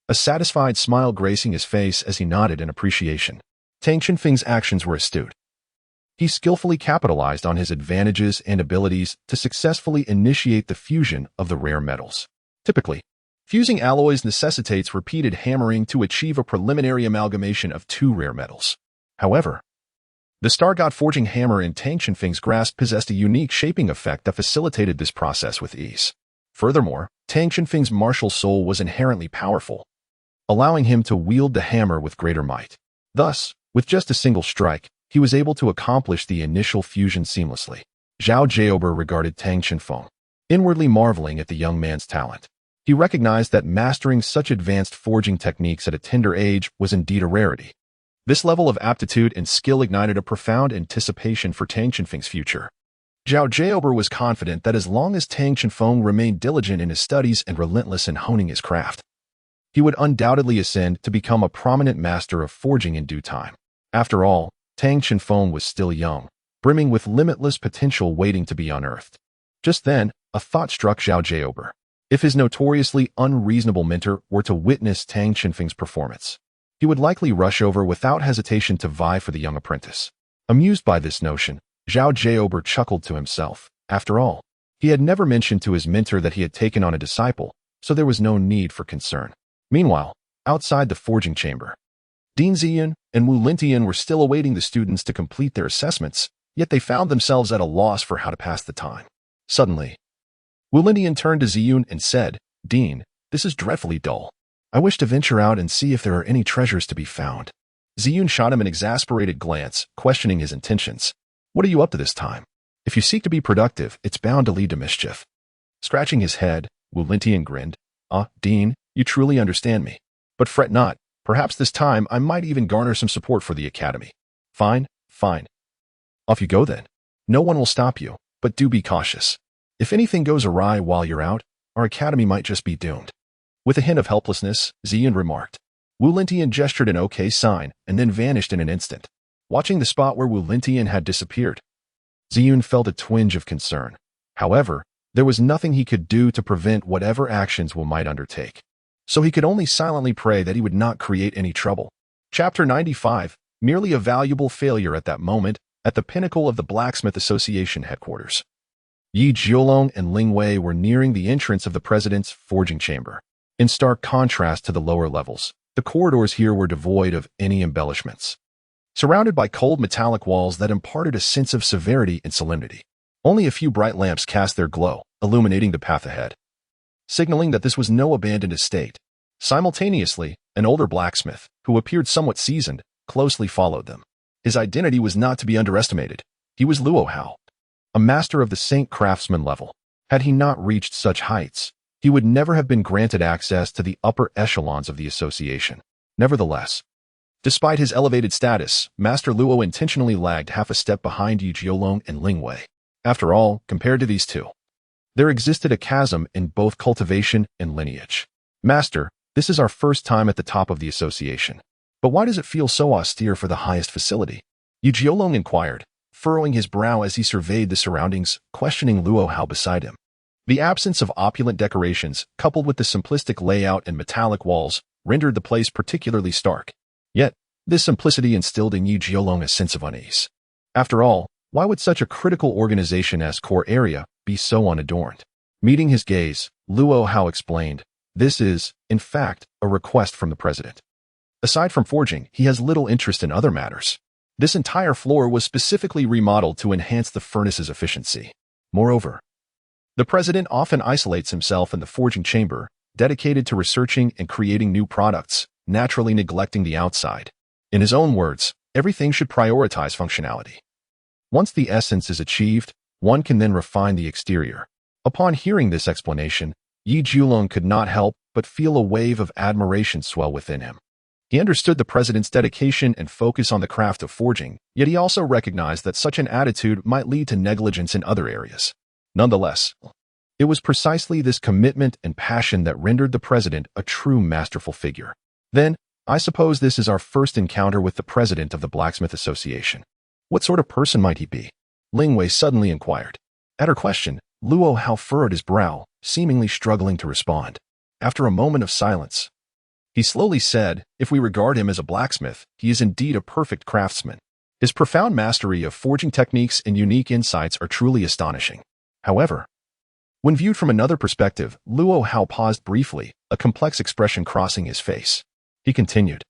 a satisfied smile gracing his face as he nodded in appreciation. Tang Qinfeng's actions were astute. He skillfully capitalized on his advantages and abilities to successfully initiate the fusion of the rare metals. Typically, fusing alloys necessitates repeated hammering to achieve a preliminary amalgamation of two rare metals. However, the star god forging hammer in Tang Qinfeng's grasp possessed a unique shaping effect that facilitated this process with ease. Furthermore, Tang Qinfeng's martial soul was inherently powerful, allowing him to wield the hammer with greater might. Thus, with just a single strike, he was able to accomplish the initial fusion seamlessly. Zhao Jiaober regarded Tang Qinfeng, inwardly marveling at the young man's talent. He recognized that mastering such advanced forging techniques at a tender age was indeed a rarity. This level of aptitude and skill ignited a profound anticipation for Tang Qinfeng's future. Zhao Jiaober was confident that as long as Tang Qinfeng remained diligent in his studies and relentless in honing his craft, he would undoubtedly ascend to become a prominent master of forging in due time. After all, Tang Qinfeng was still young, brimming with limitless potential waiting to be unearthed. Just then, a thought struck Zhao Jiaober. If his notoriously unreasonable mentor were to witness Tang Qinfeng's performance, he would likely rush over without hesitation to vie for the young apprentice. Amused by this notion, Zhao Jiaober chuckled to himself. After all, he had never mentioned to his mentor that he had taken on a disciple, so there was no need for concern. Meanwhile, outside the forging chamber, Dean Ziyan and Wu Lintian were still awaiting the students to complete their assessments, yet they found themselves at a loss for how to pass the time. Suddenly, Wu Lintian turned to Ziyun and said, "Dean, this is dreadfully dull. I wish to venture out and see if there are any treasures to be found." Ziyun shot him an exasperated glance, questioning his intentions. "What are you up to this time? If you seek to be productive, it's bound to lead to mischief." Scratching his head, Wu Lintian grinned. "Ah, Dean, you truly understand me. But fret not, perhaps this time I might even garner some support for the academy." "Fine, fine. Off you go then. No one will stop you, but do be cautious. If anything goes awry while you're out, our academy might just be doomed." With a hint of helplessness, Ziyun remarked. Wu Lintian gestured an okay sign and then vanished in an instant. Watching the spot where Wu Lintian had disappeared, Ziyun felt a twinge of concern. However, there was nothing he could do to prevent whatever actions Wu might undertake. So he could only silently pray that he would not create any trouble. Chapter 95, merely a valuable failure at that moment, at the pinnacle of the Blacksmith Association headquarters. Yi Jiolong and Ling Wei were nearing the entrance of the president's forging chamber. In stark contrast to the lower levels, the corridors here were devoid of any embellishments. Surrounded by cold metallic walls that imparted a sense of severity and solemnity, only a few bright lamps cast their glow, illuminating the path ahead, signaling that this was no abandoned estate. Simultaneously, an older blacksmith, who appeared somewhat seasoned, closely followed them. His identity was not to be underestimated. He was Luo Hao, a master of the Saint Craftsman level. Had he not reached such heights, he would never have been granted access to the upper echelons of the association. Nevertheless, despite his elevated status, Master Luo intentionally lagged half a step behind Yi Jiolong and Ling Wei. After all, compared to these two, there existed a chasm in both cultivation and lineage. "Master, this is our first time at the top of the association. But why does it feel so austere for the highest facility?" Yi Jiolong inquired, furrowing his brow as he surveyed the surroundings, questioning Luo Hao beside him. The absence of opulent decorations, coupled with the simplistic layout and metallic walls, rendered the place particularly stark. Yet, this simplicity instilled in Yi Jiolong a sense of unease. After all, why would such a critical organization as Core Area be so unadorned? Meeting his gaze, Luo Hao explained, "This is, in fact, a request from the president. Aside from forging, he has little interest in other matters. This entire floor was specifically remodeled to enhance the furnace's efficiency. Moreover, the president often isolates himself in the forging chamber, dedicated to researching and creating new products, naturally neglecting the outside. In his own words, everything should prioritize functionality. Once the essence is achieved, one can then refine the exterior." Upon hearing this explanation, Yi Jiolong could not help but feel a wave of admiration swell within him. He understood the president's dedication and focus on the craft of forging, yet he also recognized that such an attitude might lead to negligence in other areas. Nonetheless, it was precisely this commitment and passion that rendered the president a true masterful figure. "Then, I suppose this is our first encounter with the president of the Blacksmith Association. What sort of person might he be?" Ling Wei suddenly inquired. At her question, Luo Hao furrowed his brow, seemingly struggling to respond. After a moment of silence, he slowly said, "If we regard him as a blacksmith, he is indeed a perfect craftsman. His profound mastery of forging techniques and unique insights are truly astonishing. However, when viewed from another perspective, Luo Hao paused briefly, a complex expression crossing his face. He continued,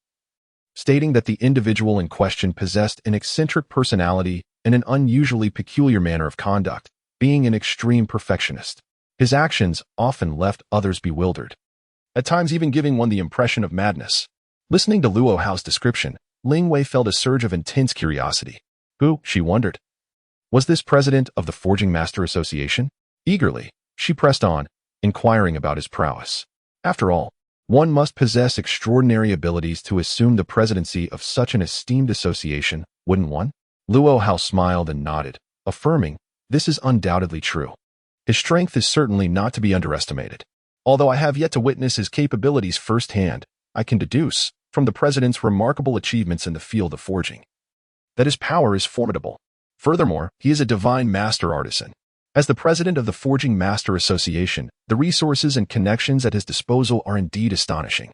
stating that the individual in question possessed an eccentric personality and an unusually peculiar manner of conduct, being an extreme perfectionist. His actions often left others bewildered, at times even giving one the impression of madness." Listening to Luo Hao's description, Ling Wei felt a surge of intense curiosity. Who, she wondered, was this president of the Forging Master Association? Eagerly, she pressed on, inquiring about his prowess. After all, one must possess extraordinary abilities to assume the presidency of such an esteemed association, wouldn't one? Luo Hao smiled and nodded, affirming, "This is undoubtedly true. His strength is certainly not to be underestimated. Although I have yet to witness his capabilities firsthand, I can deduce, from the president's remarkable achievements in the field of forging, that his power is formidable. Furthermore, he is a divine master artisan. As the president of the Forging Master Association, the resources and connections at his disposal are indeed astonishing."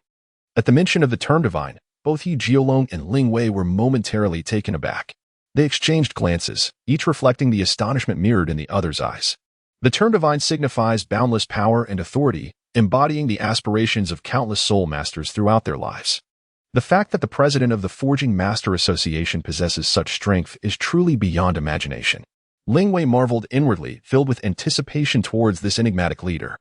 At the mention of the term divine, both Yi Jiolong and Ling Wei were momentarily taken aback. They exchanged glances, each reflecting the astonishment mirrored in the other's eyes. The term divine signifies boundless power and authority, embodying the aspirations of countless soul masters throughout their lives. The fact that the president of the Forging Master Association possesses such strength is truly beyond imagination. Ling Wei marveled inwardly, filled with anticipation towards this enigmatic leader.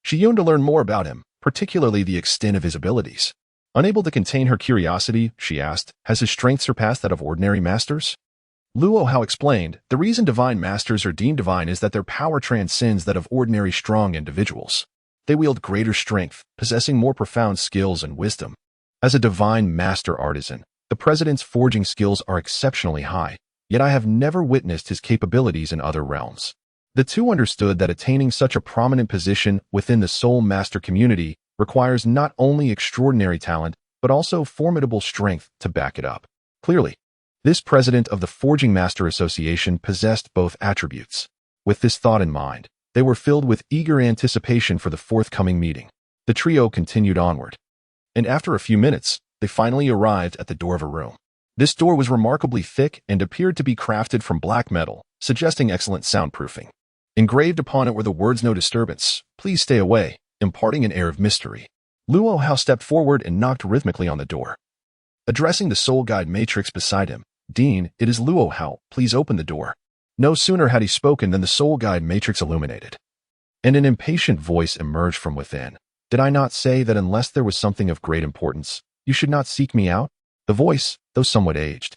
She yearned to learn more about him, particularly the extent of his abilities. Unable to contain her curiosity, she asked, has his strength surpassed that of ordinary masters? Luo Hao explained, the reason divine masters are deemed divine is that their power transcends that of ordinary strong individuals. They wield greater strength, possessing more profound skills and wisdom. As a divine master artisan, the president's forging skills are exceptionally high, yet I have never witnessed his capabilities in other realms. The two understood that attaining such a prominent position within the soul master community requires not only extraordinary talent, but also formidable strength to back it up. Clearly, this president of the Forging Master Association possessed both attributes. With this thought in mind, they were filled with eager anticipation for the forthcoming meeting. The trio continued onward. And after a few minutes, they finally arrived at the door of a room. This door was remarkably thick and appeared to be crafted from black metal, suggesting excellent soundproofing. Engraved upon it were the words "No disturbance, please stay away," imparting an air of mystery. Luo Hao stepped forward and knocked rhythmically on the door. Addressing the soul guide matrix beside him, "Dean, it is Luo Hao, please open the door." No sooner had he spoken than the soul guide matrix illuminated, and an impatient voice emerged from within. "Did I not say that unless there was something of great importance, you should not seek me out?" The voice, though somewhat aged,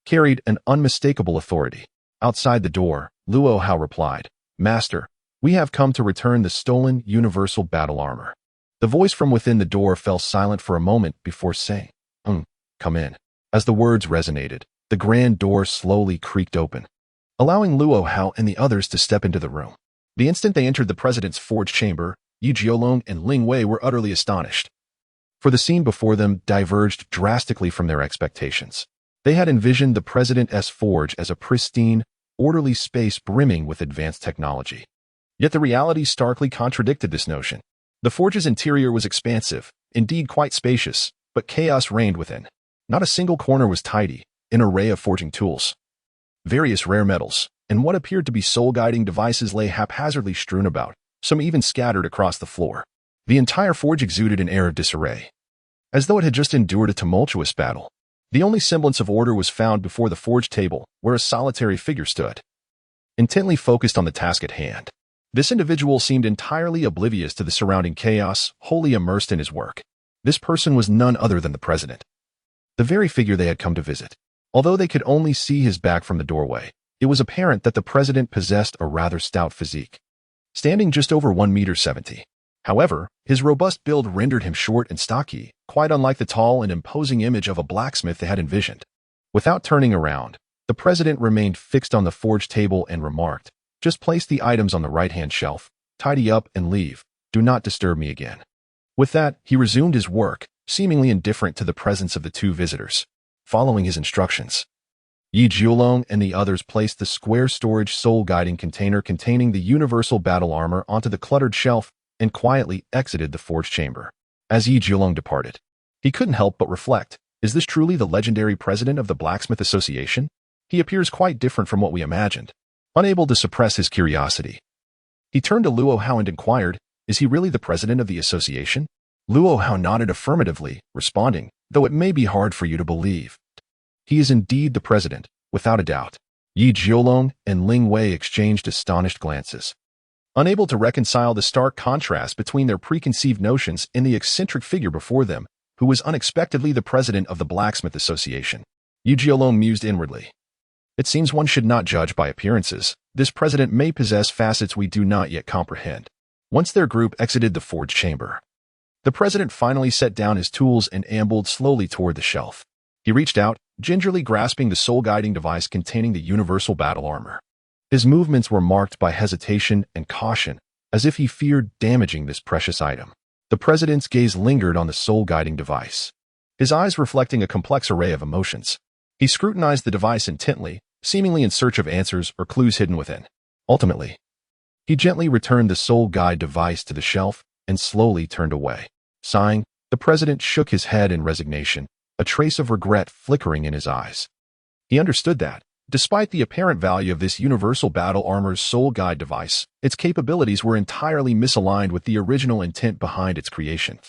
carried an unmistakable authority. Outside the door, Luo Hao replied, "Master, we have come to return the stolen universal battle armor." The voice from within the door fell silent for a moment before saying, "Come in." As the words resonated, the grand door slowly creaked open, allowing Luo Hao and the others to step into the room. The instant they entered the president's forge chamber, Yi Jiolong and Ling Wei were utterly astonished, for the scene before them diverged drastically from their expectations. They had envisioned the president's forge as a pristine, orderly space brimming with advanced technology. Yet the reality starkly contradicted this notion. The forge's interior was expansive, indeed quite spacious, but chaos reigned within. Not a single corner was tidy, an array of forging tools, various rare metals, and what appeared to be soul-guiding devices lay haphazardly strewn about, some even scattered across the floor. The entire forge exuded an air of disarray, as though it had just endured a tumultuous battle. The only semblance of order was found before the forge table, where a solitary figure stood, intently focused on the task at hand. This individual seemed entirely oblivious to the surrounding chaos, wholly immersed in his work. This person was none other than the president, the very figure they had come to visit. Although they could only see his back from the doorway, it was apparent that the president possessed a rather stout physique, standing just over 1.70 meters. However, his robust build rendered him short and stocky, quite unlike the tall and imposing image of a blacksmith they had envisioned. Without turning around, the president remained fixed on the forge table and remarked, "Just place the items on the right-hand shelf, tidy up and leave. Do not disturb me again." With that, he resumed his work, seemingly indifferent to the presence of the two visitors. Following his instructions, Yi Jiolong and the others placed the square storage soul-guiding container containing the universal battle armor onto the cluttered shelf and quietly exited the forge chamber. As Yi Jiolong departed, he couldn't help but reflect, is this truly the legendary president of the Blacksmith Association? He appears quite different from what we imagined. Unable to suppress his curiosity, he turned to Luo Hao and inquired, is he really the president of the association? Luo Hao nodded affirmatively, responding, though it may be hard for you to believe. He is indeed the president, without a doubt. Yi Jiolong and Ling Wei exchanged astonished glances, unable to reconcile the stark contrast between their preconceived notions and the eccentric figure before them, who was unexpectedly the president of the Blacksmith Association. Yi Jiolong mused inwardly. It seems one should not judge by appearances. This president may possess facets we do not yet comprehend. Once their group exited the forge chamber, the president finally set down his tools and ambled slowly toward the shelf. He reached out, gingerly grasping the soul-guiding device containing the universal battle armor. His movements were marked by hesitation and caution, as if he feared damaging this precious item. The president's gaze lingered on the soul-guiding device, his eyes reflecting a complex array of emotions. He scrutinized the device intently, seemingly in search of answers or clues hidden within. Ultimately, he gently returned the soul guide device to the shelf and slowly turned away. Sighing, the president shook his head in resignation, a trace of regret flickering in his eyes. He understood that, despite the apparent value of this universal battle armor's soul guide device, its capabilities were entirely misaligned with the original intent behind its creation.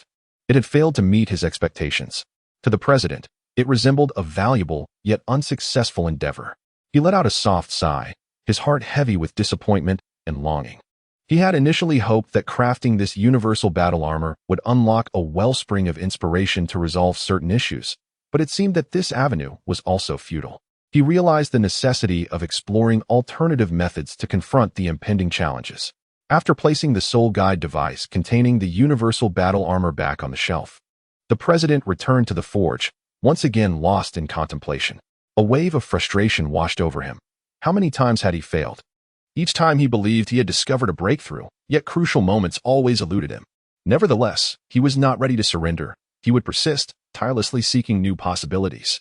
It had failed to meet his expectations. To the president, it resembled a valuable, yet unsuccessful endeavor. He let out a soft sigh, his heart heavy with disappointment and longing. He had initially hoped that crafting this universal battle armor would unlock a wellspring of inspiration to resolve certain issues, but it seemed that this avenue was also futile. He realized the necessity of exploring alternative methods to confront the impending challenges. After placing the soul guide device containing the universal battle armor back on the shelf, the president returned to the forge, once again lost in contemplation. A wave of frustration washed over him. How many times had he failed? Each time he believed he had discovered a breakthrough, yet crucial moments always eluded him. Nevertheless, he was not ready to surrender. He would persist, tirelessly seeking new possibilities.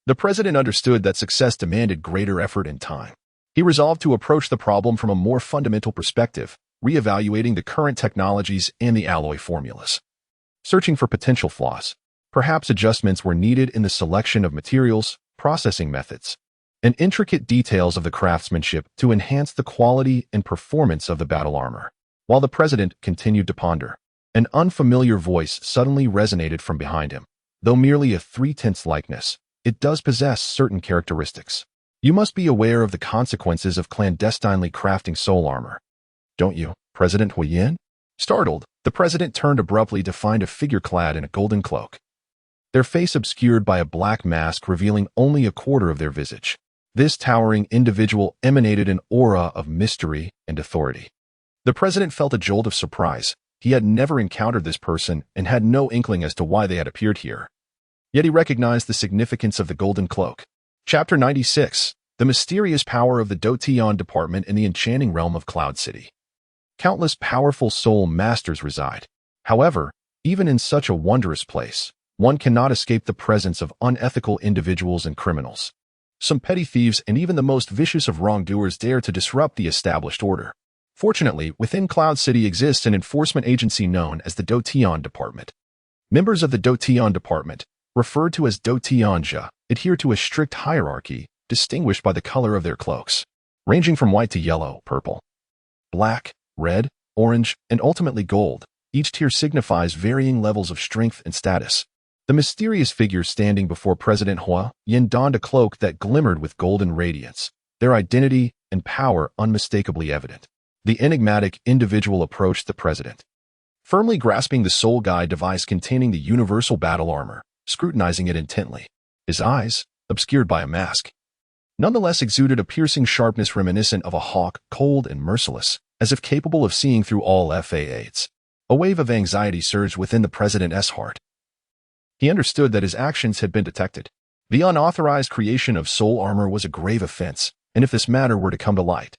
The president understood that success demanded greater effort and time. He resolved to approach the problem from a more fundamental perspective, reevaluating the current technologies and the alloy formulas. Searching for potential flaws. Perhaps adjustments were needed in the selection of materials, processing methods, and intricate details of the craftsmanship to enhance the quality and performance of the battle armor. While the president continued to ponder, an unfamiliar voice suddenly resonated from behind him. Though merely a 3/10 likeness, it does possess certain characteristics. You must be aware of the consequences of clandestinely crafting soul armor. Don't you, President Huiyin? Startled, the president turned abruptly to find a figure clad in a golden cloak, their face obscured by a black mask revealing only a quarter of their visage. This towering individual emanated an aura of mystery and authority. The president felt a jolt of surprise. He had never encountered this person and had no inkling as to why they had appeared here. Yet he recognized the significance of the golden cloak. Chapter 96. The mysterious power of the Douluo department in the enchanting realm of Cloud City. Countless powerful soul masters reside. However, even in such a wondrous place, one cannot escape the presence of unethical individuals and criminals. Some petty thieves and even the most vicious of wrongdoers dare to disrupt the established order. Fortunately, within Cloud City exists an enforcement agency known as the Douluo Department. Members of the Douluo Department, referred to as Douluo, adhere to a strict hierarchy distinguished by the color of their cloaks, ranging from white to yellow, purple, black, red, orange, and ultimately gold. Each tier signifies varying levels of strength and status. The mysterious figures standing before President Huiyin donned a cloak that glimmered with golden radiance, their identity and power unmistakably evident. The enigmatic individual approached the president, firmly grasping the soul guide device containing the universal battle armor, scrutinizing it intently. His eyes, obscured by a mask, nonetheless exuded a piercing sharpness reminiscent of a hawk, cold and merciless, as if capable of seeing through all facades. A wave of anxiety surged within the president's heart. He understood that his actions had been detected. The unauthorized creation of soul armor was a grave offense, and if this matter were to come to light,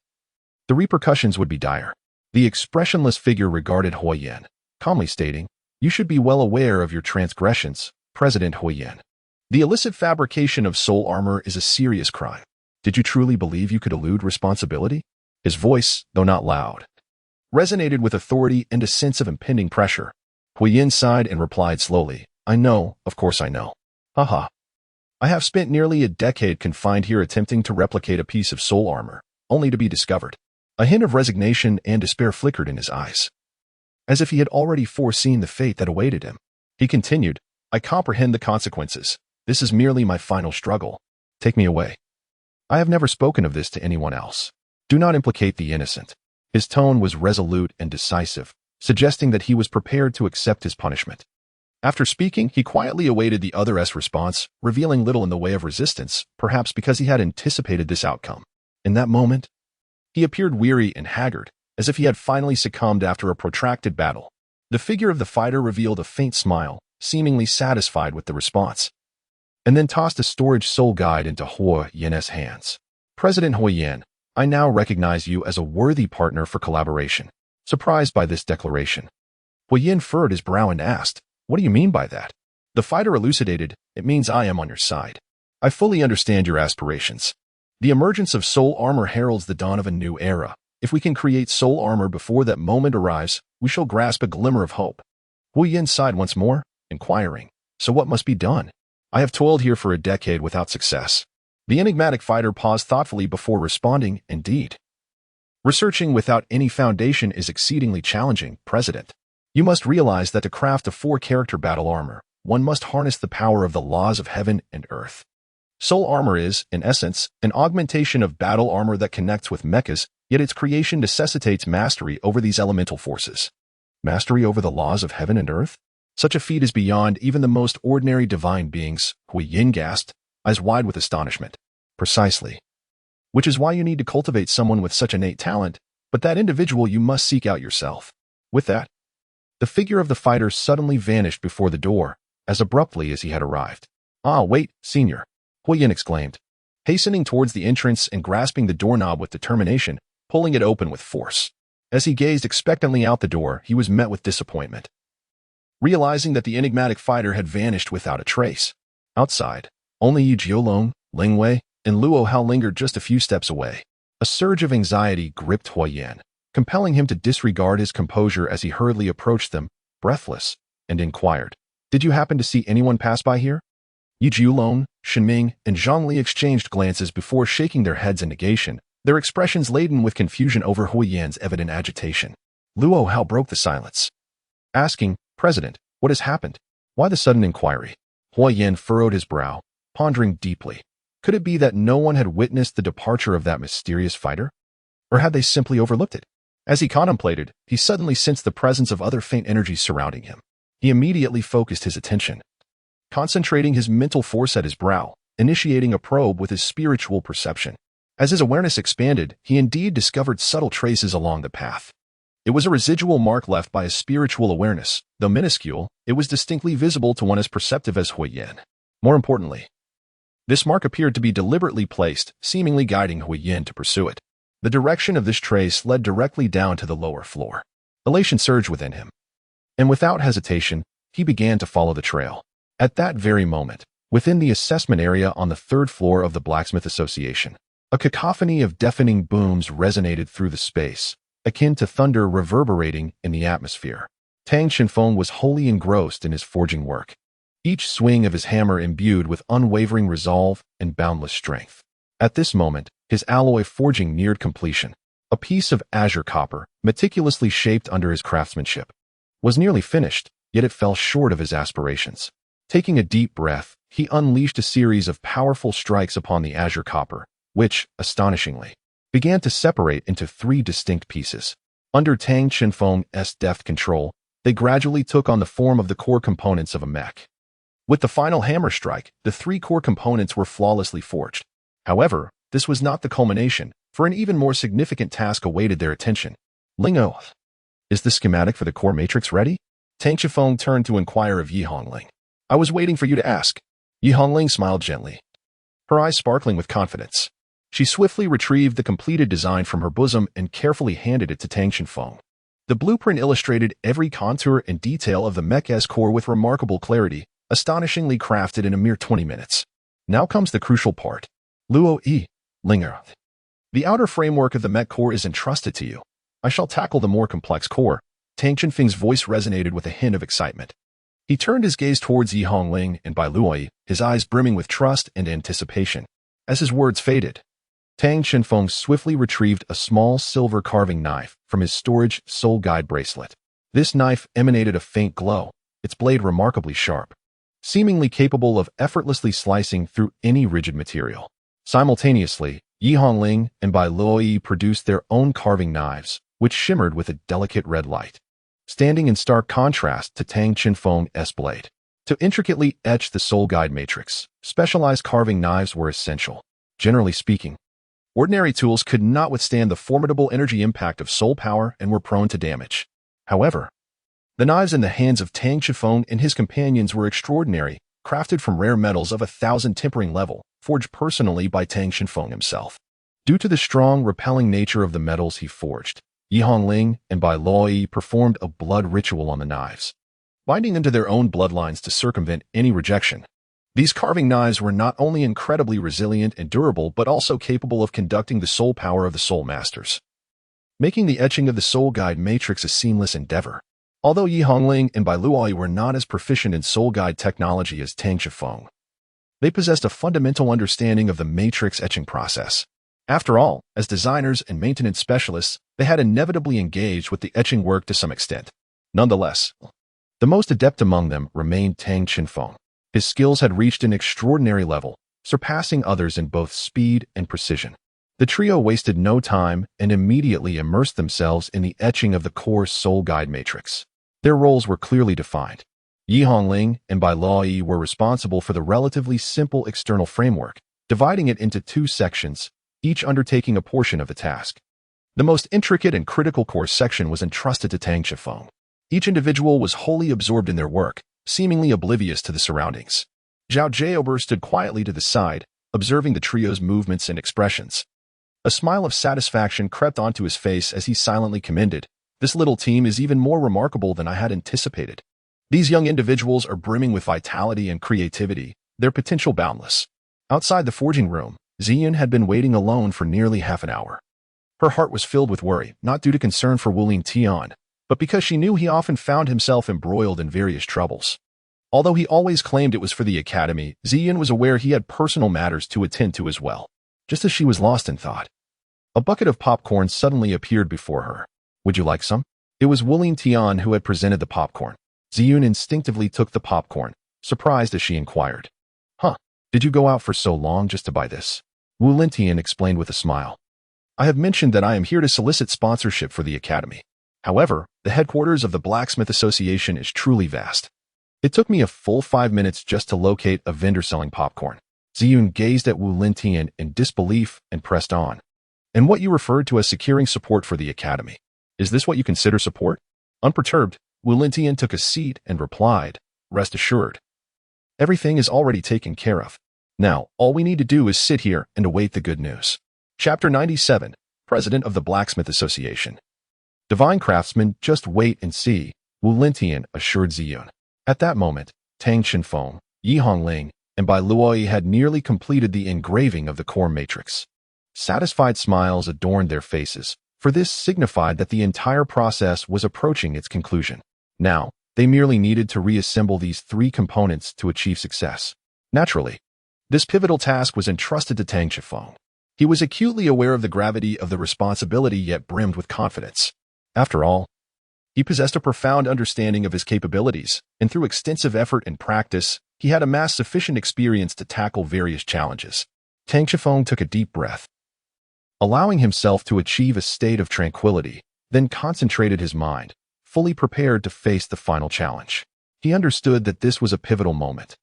the repercussions would be dire. The expressionless figure regarded Huiyin, calmly stating, "You should be well aware of your transgressions, President Huiyin. The illicit fabrication of soul armor is a serious crime. Did you truly believe you could elude responsibility?" His voice, though not loud, resonated with authority and a sense of impending pressure. Huiyin sighed and replied slowly, "I know, of course I know. Haha. I have spent nearly a decade confined here attempting to replicate a piece of soul armor, only to be discovered." A hint of resignation and despair flickered in his eyes, as if he had already foreseen the fate that awaited him. He continued, "I comprehend the consequences. This is merely my final struggle. Take me away. I have never spoken of this to anyone else. Do not implicate the innocent." His tone was resolute and decisive, suggesting that he was prepared to accept his punishment. After speaking, he quietly awaited the other's response, revealing little in the way of resistance, perhaps because he had anticipated this outcome. In that moment, he appeared weary and haggard, as if he had finally succumbed after a protracted battle. The figure of the fighter revealed a faint smile, seemingly satisfied with the response, and then tossed a storage soul guide into Huiyin's hands. "President Huiyin, I now recognize you as a worthy partner for collaboration." Surprised by this declaration, Huiyin furrowed his brow and asked, "What do you mean by that?" The fighter elucidated, "It means I am on your side. I fully understand your aspirations. The emergence of soul armor heralds the dawn of a new era. If we can create soul armor before that moment arrives, we shall grasp a glimmer of hope." Huiyin sighed once more, inquiring, "So what must be done? I have toiled here for a decade without success." The enigmatic fighter paused thoughtfully before responding, "Indeed. Researching without any foundation is exceedingly challenging, President. You must realize that to craft a 4-character battle armor, one must harness the power of the laws of heaven and earth. Soul armor is, in essence, an augmentation of battle armor that connects with mechas, yet its creation necessitates mastery over these elemental forces. Mastery over the laws of heaven and earth? Such a feat is beyond even the most ordinary divine beings, Hui Yin gasped, eyes wide with astonishment. Precisely. Which is why you need to cultivate someone with such innate talent, but that individual you must seek out yourself. With that, the figure of the fighter suddenly vanished before the door, as abruptly as he had arrived. Ah, wait, senior, Hui Yin exclaimed, hastening towards the entrance and grasping the doorknob with determination, pulling it open with force. As he gazed expectantly out the door, he was met with disappointment, realizing that the enigmatic fighter had vanished without a trace. Outside, only Yunzong, Lingwei, and Luo Hao lingered just a few steps away. A surge of anxiety gripped Hui Yin, compelling him to disregard his composure as he hurriedly approached them, breathless, and inquired, "Did you happen to see anyone pass by here?" Yunzong, Shenming, and Zhongli exchanged glances before shaking their heads in negation, their expressions laden with confusion over Hui Yin's evident agitation. Luo Hao broke the silence, asking, "President, what has happened? Why the sudden inquiry?" Hui Yin furrowed his brow, pondering deeply. Could it be that no one had witnessed the departure of that mysterious fighter? Or had they simply overlooked it? As he contemplated, he suddenly sensed the presence of other faint energies surrounding him. He immediately focused his attention, concentrating his mental force at his brow, initiating a probe with his spiritual perception. As his awareness expanded, he indeed discovered subtle traces along the path. It was a residual mark left by his spiritual awareness. Though minuscule, it was distinctly visible to one as perceptive as Hui Yin. More importantly, this mark appeared to be deliberately placed, seemingly guiding Hui Yin to pursue it. The direction of this trace led directly down to the lower floor. Elation surged within him, and without hesitation, he began to follow the trail. At that very moment, within the assessment area on the third floor of the Blacksmith Association, a cacophony of deafening booms resonated through the space, akin to thunder reverberating in the atmosphere. Tang Xinfeng was wholly engrossed in his forging work, each swing of his hammer imbued with unwavering resolve and boundless strength. At this moment, his alloy forging neared completion. A piece of azure copper, meticulously shaped under his craftsmanship, was nearly finished, yet it fell short of his aspirations. Taking a deep breath, he unleashed a series of powerful strikes upon the azure copper, which, astonishingly, began to separate into three distinct pieces. Under Tang Xinfeng's deft control, they gradually took on the form of the core components of a mech. With the final hammer strike, the three core components were flawlessly forged. However, this was not the culmination, for an even more significant task awaited their attention. "Lingo, is the schematic for the core matrix ready?" Tang Xinfeng turned to inquire of Yi Hongling. "I was waiting for you to ask." Yi Hongling smiled gently, her eyes sparkling with confidence. She swiftly retrieved the completed design from her bosom and carefully handed it to Tang Xinfeng. The blueprint illustrated every contour and detail of the mech's core with remarkable clarity, astonishingly crafted in a mere 20 minutes. Now comes the crucial part. Luo Yi, Linger. The outer framework of the mech core is entrusted to you. I shall tackle the more complex core. Tang Xinfeng's voice resonated with a hint of excitement. He turned his gaze towards Yi Hongling and Bai Luo, his eyes brimming with trust and anticipation. As his words faded, Tang Xinfeng swiftly retrieved a small silver carving knife from his storage soul guide bracelet. This knife emanated a faint glow, its blade remarkably sharp, seemingly capable of effortlessly slicing through any rigid material. Simultaneously, Yi Hongling and Bai Luo produced their own carving knives, which shimmered with a delicate red light, standing in stark contrast to Tang Xinfeng's blade. To intricately etch the soul guide matrix, specialized carving knives were essential. Generally speaking, ordinary tools could not withstand the formidable energy impact of soul power and were prone to damage. However, the knives in the hands of Tang Xinfeng and his companions were extraordinary, crafted from rare metals of 1,000 tempering level, forged personally by Tang Xinfeng himself. Due to the strong, repelling nature of the metals he forged, Yi Hongling and Bai Luo performed a blood ritual on the knives, binding them to their own bloodlines to circumvent any rejection. These carving knives were not only incredibly resilient and durable, but also capable of conducting the soul power of the soul masters, making the etching of the soul guide matrix a seamless endeavor. Although Yi Hongling and Bai Luo were not as proficient in soul guide technology as Tang Xinfeng, they possessed a fundamental understanding of the matrix etching process. After all, as designers and maintenance specialists, they had inevitably engaged with the etching work to some extent. Nonetheless, the most adept among them remained Tang Xinfeng. His skills had reached an extraordinary level, surpassing others in both speed and precision. The trio wasted no time and immediately immersed themselves in the etching of the core soul guide matrix. Their roles were clearly defined. Yi Hongling and Bai Luoyi were responsible for the relatively simple external framework, dividing it into two sections, each undertaking a portion of the task. The most intricate and critical core section was entrusted to Tang Qifeng. Each individual was wholly absorbed in their work, seemingly oblivious to the surroundings. Zhao Jiaober stood quietly to the side, observing the trio's movements and expressions. A smile of satisfaction crept onto his face as he silently commended, "This little team is even more remarkable than I had anticipated. These young individuals are brimming with vitality and creativity, their potential boundless." Outside the forging room, Ziyun had been waiting alone for nearly half an hour. Her heart was filled with worry, not due to concern for Wu Lingtian, but because she knew he often found himself embroiled in various troubles. Although he always claimed it was for the academy, Ziyun was aware he had personal matters to attend to as well. Just as she was lost in thought, a bucket of popcorn suddenly appeared before her. "Would you like some?" It was Wu Lingtian who had presented the popcorn. Ziyun instinctively took the popcorn, surprised as she inquired, "Huh, did you go out for so long just to buy this?" Wu Lingtian explained with a smile. "I have mentioned that I am here to solicit sponsorship for the academy. However, the headquarters of the Blacksmith Association is truly vast. It took me a full 5 minutes just to locate a vendor selling popcorn." Ziyun gazed at Wu Lingtian in disbelief and pressed on. "And what you referred to as securing support for the academy, is this what you consider support?" Unperturbed, Wu Lingtian took a seat and replied, "Rest assured. Everything is already taken care of. Now, all we need to do is sit here and await the good news." Chapter 97, President of the Blacksmith Association. "Divine craftsman, just wait and see," Wu Lingtian assured Ziyun. At that moment, Tang Qifeng, Yi Hongling, and Bai Luoyi had nearly completed the engraving of the core matrix. Satisfied smiles adorned their faces, for this signified that the entire process was approaching its conclusion. Now, they merely needed to reassemble these three components to achieve success. Naturally, this pivotal task was entrusted to Tang Qifeng. He was acutely aware of the gravity of the responsibility yet brimmed with confidence. After all, he possessed a profound understanding of his capabilities, and through extensive effort and practice, he had amassed sufficient experience to tackle various challenges. Tang Qifeng took a deep breath, allowing himself to achieve a state of tranquility, then concentrated his mind, fully prepared to face the final challenge. He understood that this was a pivotal moment,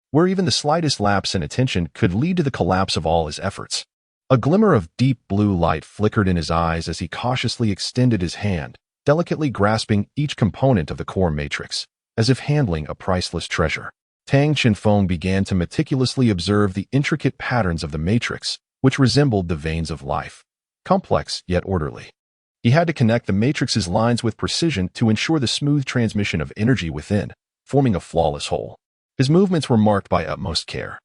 where even the slightest lapse in attention could lead to the collapse of all his efforts. A glimmer of deep blue light flickered in his eyes as he cautiously extended his hand, delicately grasping each component of the core matrix, as if handling a priceless treasure. Tang Qifeng began to meticulously observe the intricate patterns of the matrix, which resembled the veins of life, complex yet orderly. He had to connect the matrix's lines with precision to ensure the smooth transmission of energy within, forming a flawless whole. His movements were marked by utmost care,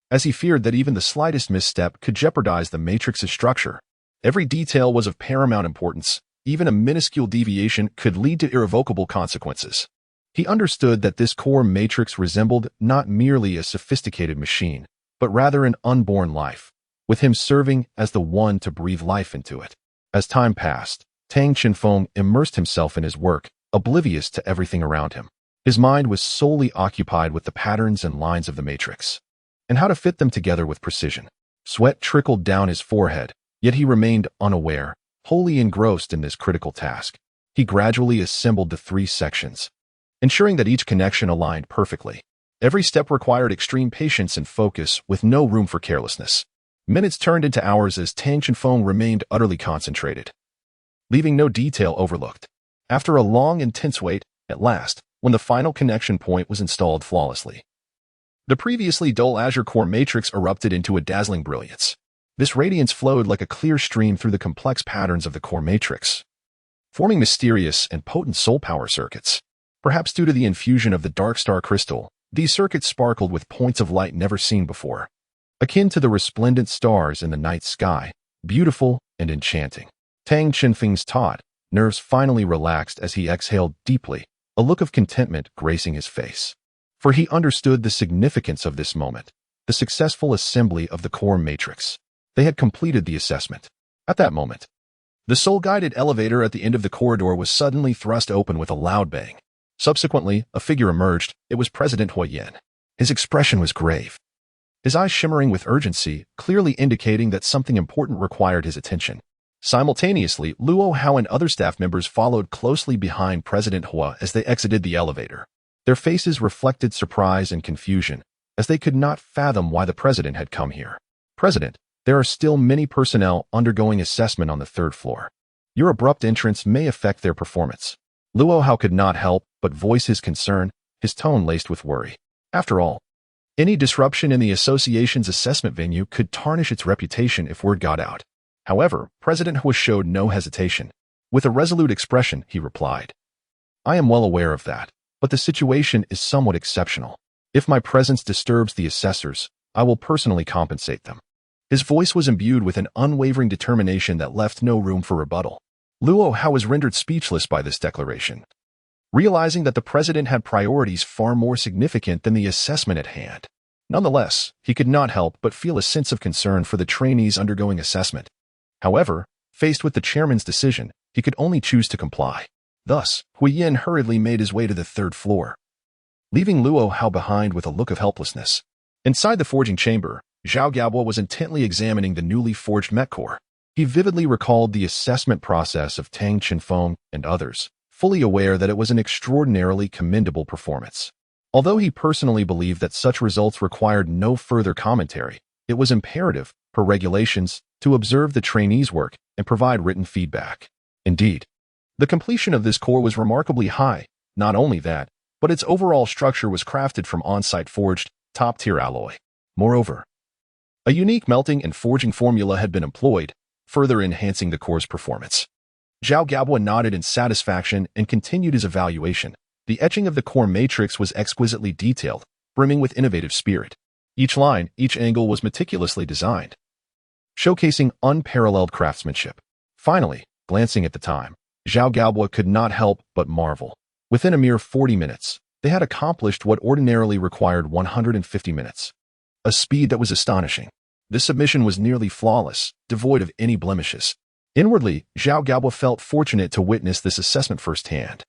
as he feared that even the slightest misstep could jeopardize the matrix's structure. Every detail was of paramount importance. Even a minuscule deviation could lead to irrevocable consequences. He understood that this core matrix resembled not merely a sophisticated machine, but rather an unborn life, with him serving as the one to breathe life into it. As time passed, Tang Qifeng immersed himself in his work, oblivious to everything around him. His mind was solely occupied with the patterns and lines of the matrix, and how to fit them together with precision. Sweat trickled down his forehead, yet he remained unaware, wholly engrossed in this critical task. He gradually assembled the three sections, ensuring that each connection aligned perfectly. Every step required extreme patience and focus, with no room for carelessness. Minutes turned into hours as Tang Qifeng remained utterly concentrated, leaving no detail overlooked. After a long, intense wait, at last, when the final connection point was installed flawlessly, the previously dull azure core matrix erupted into a dazzling brilliance. This radiance flowed like a clear stream through the complex patterns of the core matrix, forming mysterious and potent soul power circuits. Perhaps due to the infusion of the dark star crystal, these circuits sparkled with points of light never seen before, akin to the resplendent stars in the night sky, beautiful and enchanting. Tang Qifeng's taut nerves finally relaxed as he exhaled deeply, a look of contentment gracing his face. For he understood the significance of this moment, the successful assembly of the core matrix. They had completed the assessment. At that moment, the soul-guided elevator at the end of the corridor was suddenly thrust open with a loud bang. Subsequently, a figure emerged. It was President Huoyan. His expression was grave, his eyes shimmering with urgency, clearly indicating that something important required his attention. Simultaneously, Luo Hao and other staff members followed closely behind President Hua as they exited the elevator. Their faces reflected surprise and confusion, as they could not fathom why the president had come here. "President, there are still many personnel undergoing assessment on the third floor. Your abrupt entrance may affect their performance." Luo Hao could not help but voice his concern, his tone laced with worry. After all, any disruption in the association's assessment venue could tarnish its reputation if word got out. However, President Hua showed no hesitation. With a resolute expression, he replied, "I am well aware of that, but the situation is somewhat exceptional. If my presence disturbs the assessors, I will personally compensate them." His voice was imbued with an unwavering determination that left no room for rebuttal. Luo Hao was rendered speechless by this declaration, realizing that the president had priorities far more significant than the assessment at hand. Nonetheless, he could not help but feel a sense of concern for the trainees undergoing assessment. However, faced with the chairman's decision, he could only choose to comply. Thus, Huiyin hurriedly made his way to the third floor, leaving Luo Hao behind with a look of helplessness. Inside the forging chamber, Zhao Gaobo was intently examining the newly forged mech core. He vividly recalled the assessment process of Tang Chenfeng and others, fully aware that it was an extraordinarily commendable performance. Although he personally believed that such results required no further commentary, it was imperative, per regulations, to observe the trainees' work and provide written feedback. Indeed, the completion of this core was remarkably high. Not only that, but its overall structure was crafted from on-site forged, top-tier alloy. Moreover, a unique melting and forging formula had been employed, further enhancing the core's performance. Zhao Gaobo nodded in satisfaction and continued his evaluation. The etching of the core matrix was exquisitely detailed, brimming with innovative spirit. Each line, each angle was meticulously designed, showcasing unparalleled craftsmanship. Finally, glancing at the time, Zhao Gaobo could not help but marvel. Within a mere 40 minutes, they had accomplished what ordinarily required 150 minutes. A speed that was astonishing. This submission was nearly flawless, devoid of any blemishes. Inwardly, Zhao Gaobo felt fortunate to witness this assessment firsthand.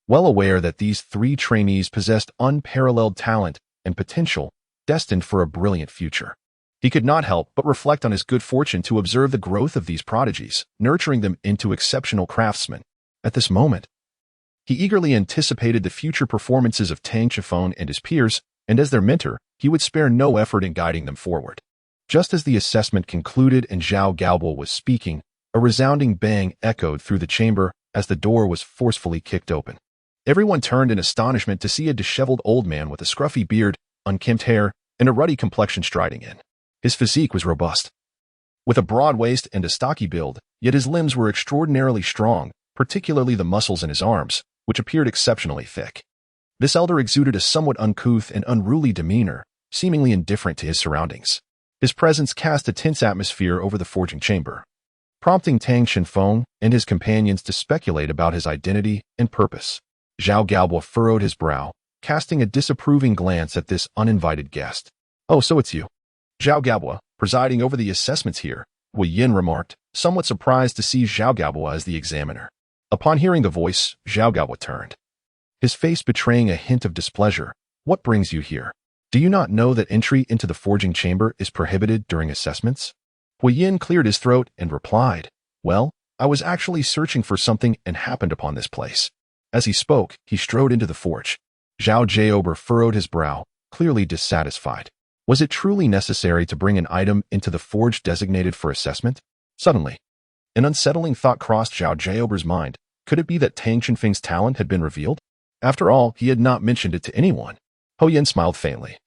Well aware that these three trainees possessed unparalleled talent and potential, destined for a brilliant future. He could not help but reflect on his good fortune to observe the growth of these prodigies, nurturing them into exceptional craftsmen. At this moment, he eagerly anticipated the future performances of Tang Chenfeng and his peers, and as their mentor, he would spare no effort in guiding them forward. Just as the assessment concluded and Zhao Gaobo was speaking, a resounding bang echoed through the chamber as the door was forcefully kicked open. Everyone turned in astonishment to see a disheveled old man with a scruffy beard, unkempt hair, and a ruddy complexion striding in. His physique was robust, with a broad waist and a stocky build, yet his limbs were extraordinarily strong, particularly the muscles in his arms, which appeared exceptionally thick. This elder exuded a somewhat uncouth and unruly demeanor, seemingly indifferent to his surroundings. His presence cast a tense atmosphere over the forging chamber, prompting Tang Chenfeng and his companions to speculate about his identity and purpose. Zhao Gaobo furrowed his brow, casting a disapproving glance at this uninvited guest. "Oh, so it's you. Zhao Gaobo, presiding over the assessments here," Huiyin remarked, somewhat surprised to see Zhao Gaobo as the examiner. Upon hearing the voice, Zhao Gaobo turned, his face betraying a hint of displeasure. "What brings you here? Do you not know that entry into the forging chamber is prohibited during assessments?" Huiyin cleared his throat and replied, "Well, I was actually searching for something and happened upon this place." As he spoke, he strode into the forge. Zhao Gaobo furrowed his brow, clearly dissatisfied. Was it truly necessary to bring an item into the forge designated for assessment? Suddenly, an unsettling thought crossed Zhao Gaobo's mind. Could it be that Tang Chenfeng's talent had been revealed? After all, he had not mentioned it to anyone. Huiyin smiled faintly,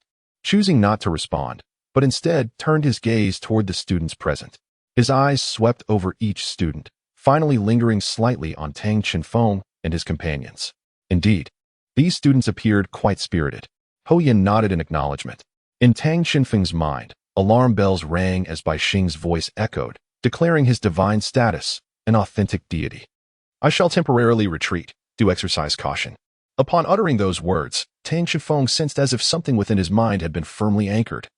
choosing not to respond, but instead turned his gaze toward the students present. His eyes swept over each student, finally lingering slightly on Tang Chenfeng and his companions. Indeed, these students appeared quite spirited. Huiyin nodded in acknowledgement. In Tang Chenfeng's mind, alarm bells rang as Bai Xing's voice echoed, declaring his divine status, an authentic deity. "I shall temporarily retreat. Do exercise caution." Upon uttering those words, Tang Chenfeng sensed as if something within his mind had been firmly anchored,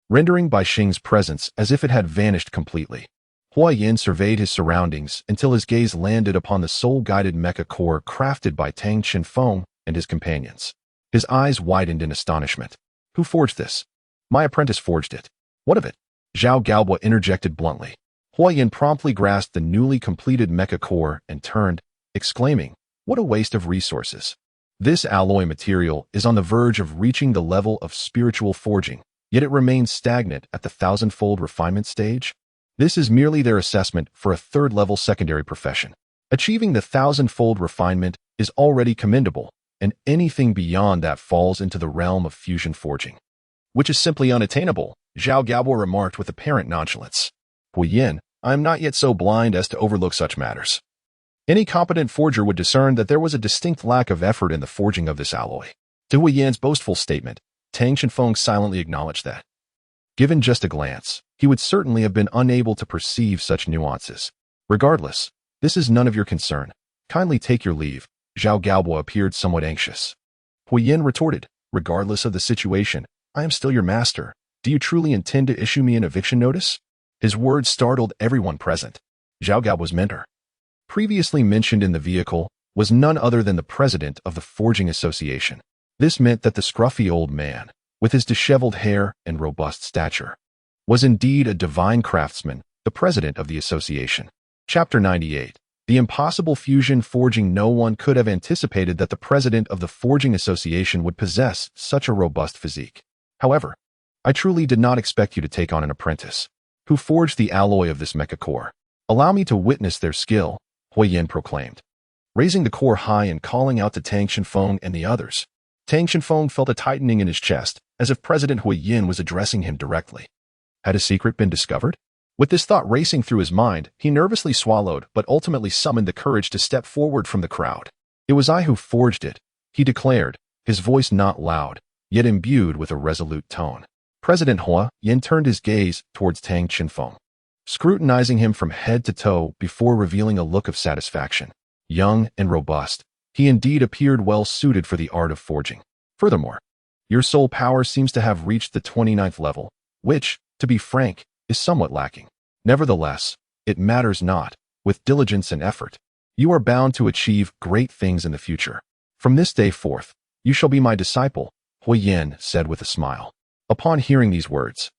rendering Bai Xing's presence as if it had vanished completely. Huiyin surveyed his surroundings until his gaze landed upon the soul-guided mecha core crafted by Tang Chenfeng and his companions. His eyes widened in astonishment. Who forged this? My apprentice forged it. What of it? Zhao Gaobo interjected bluntly. Huayan promptly grasped the newly completed mecha core and turned, exclaiming, "What a waste of resources. This alloy material is on the verge of reaching the level of spiritual forging, yet it remains stagnant at the thousand-fold refinement stage. This is merely their assessment for a third-level secondary profession. Achieving the thousand-fold refinement is already commendable, and anything beyond that falls into the realm of fusion forging, which is simply unattainable," Zhao Gaobo remarked with apparent nonchalance. "Huiyin, I am not yet so blind as to overlook such matters. Any competent forger would discern that there was a distinct lack of effort in the forging of this alloy." To Huiyan's boastful statement, Tang Chenfeng silently acknowledged that, given just a glance, he would certainly have been unable to perceive such nuances. "Regardless, this is none of your concern. Kindly take your leave." Zhao Gaobo appeared somewhat anxious. Huiyin retorted, "Regardless of the situation, I am still your master. Do you truly intend to issue me an eviction notice?" His words startled everyone present. Zhao Gaobo's mentor, previously mentioned in the vehicle, was none other than the president of the Forging Association. This meant that the scruffy old man, with his disheveled hair and robust stature, was indeed a divine craftsman, the president of the association. Chapter 98. The impossible fusion forging. No one could have anticipated that the president of the Forging Association would possess such a robust physique. However, I truly did not expect you to take on an apprentice who forged the alloy of this mecha core. Allow me to witness their skill," Huiyin proclaimed, raising the core high and calling out to Tang Chenfeng and the others. Tang Chenfeng felt a tightening in his chest, as if President Huiyin was addressing him directly. Had a secret been discovered? With this thought racing through his mind, he nervously swallowed but ultimately summoned the courage to step forward from the crowd. "It was I who forged it," he declared, his voice not loud, yet imbued with a resolute tone. President Huiyin turned his gaze towards Tang Chenfeng, scrutinizing him from head to toe before revealing a look of satisfaction. Young and robust, he indeed appeared well suited for the art of forging. "Furthermore, your soul power seems to have reached the 29th level, which, to be frank, is somewhat lacking. Nevertheless, it matters not. With diligence and effort, you are bound to achieve great things in the future. From this day forth, you shall be my disciple," Huiyin said with a smile. Upon hearing these words,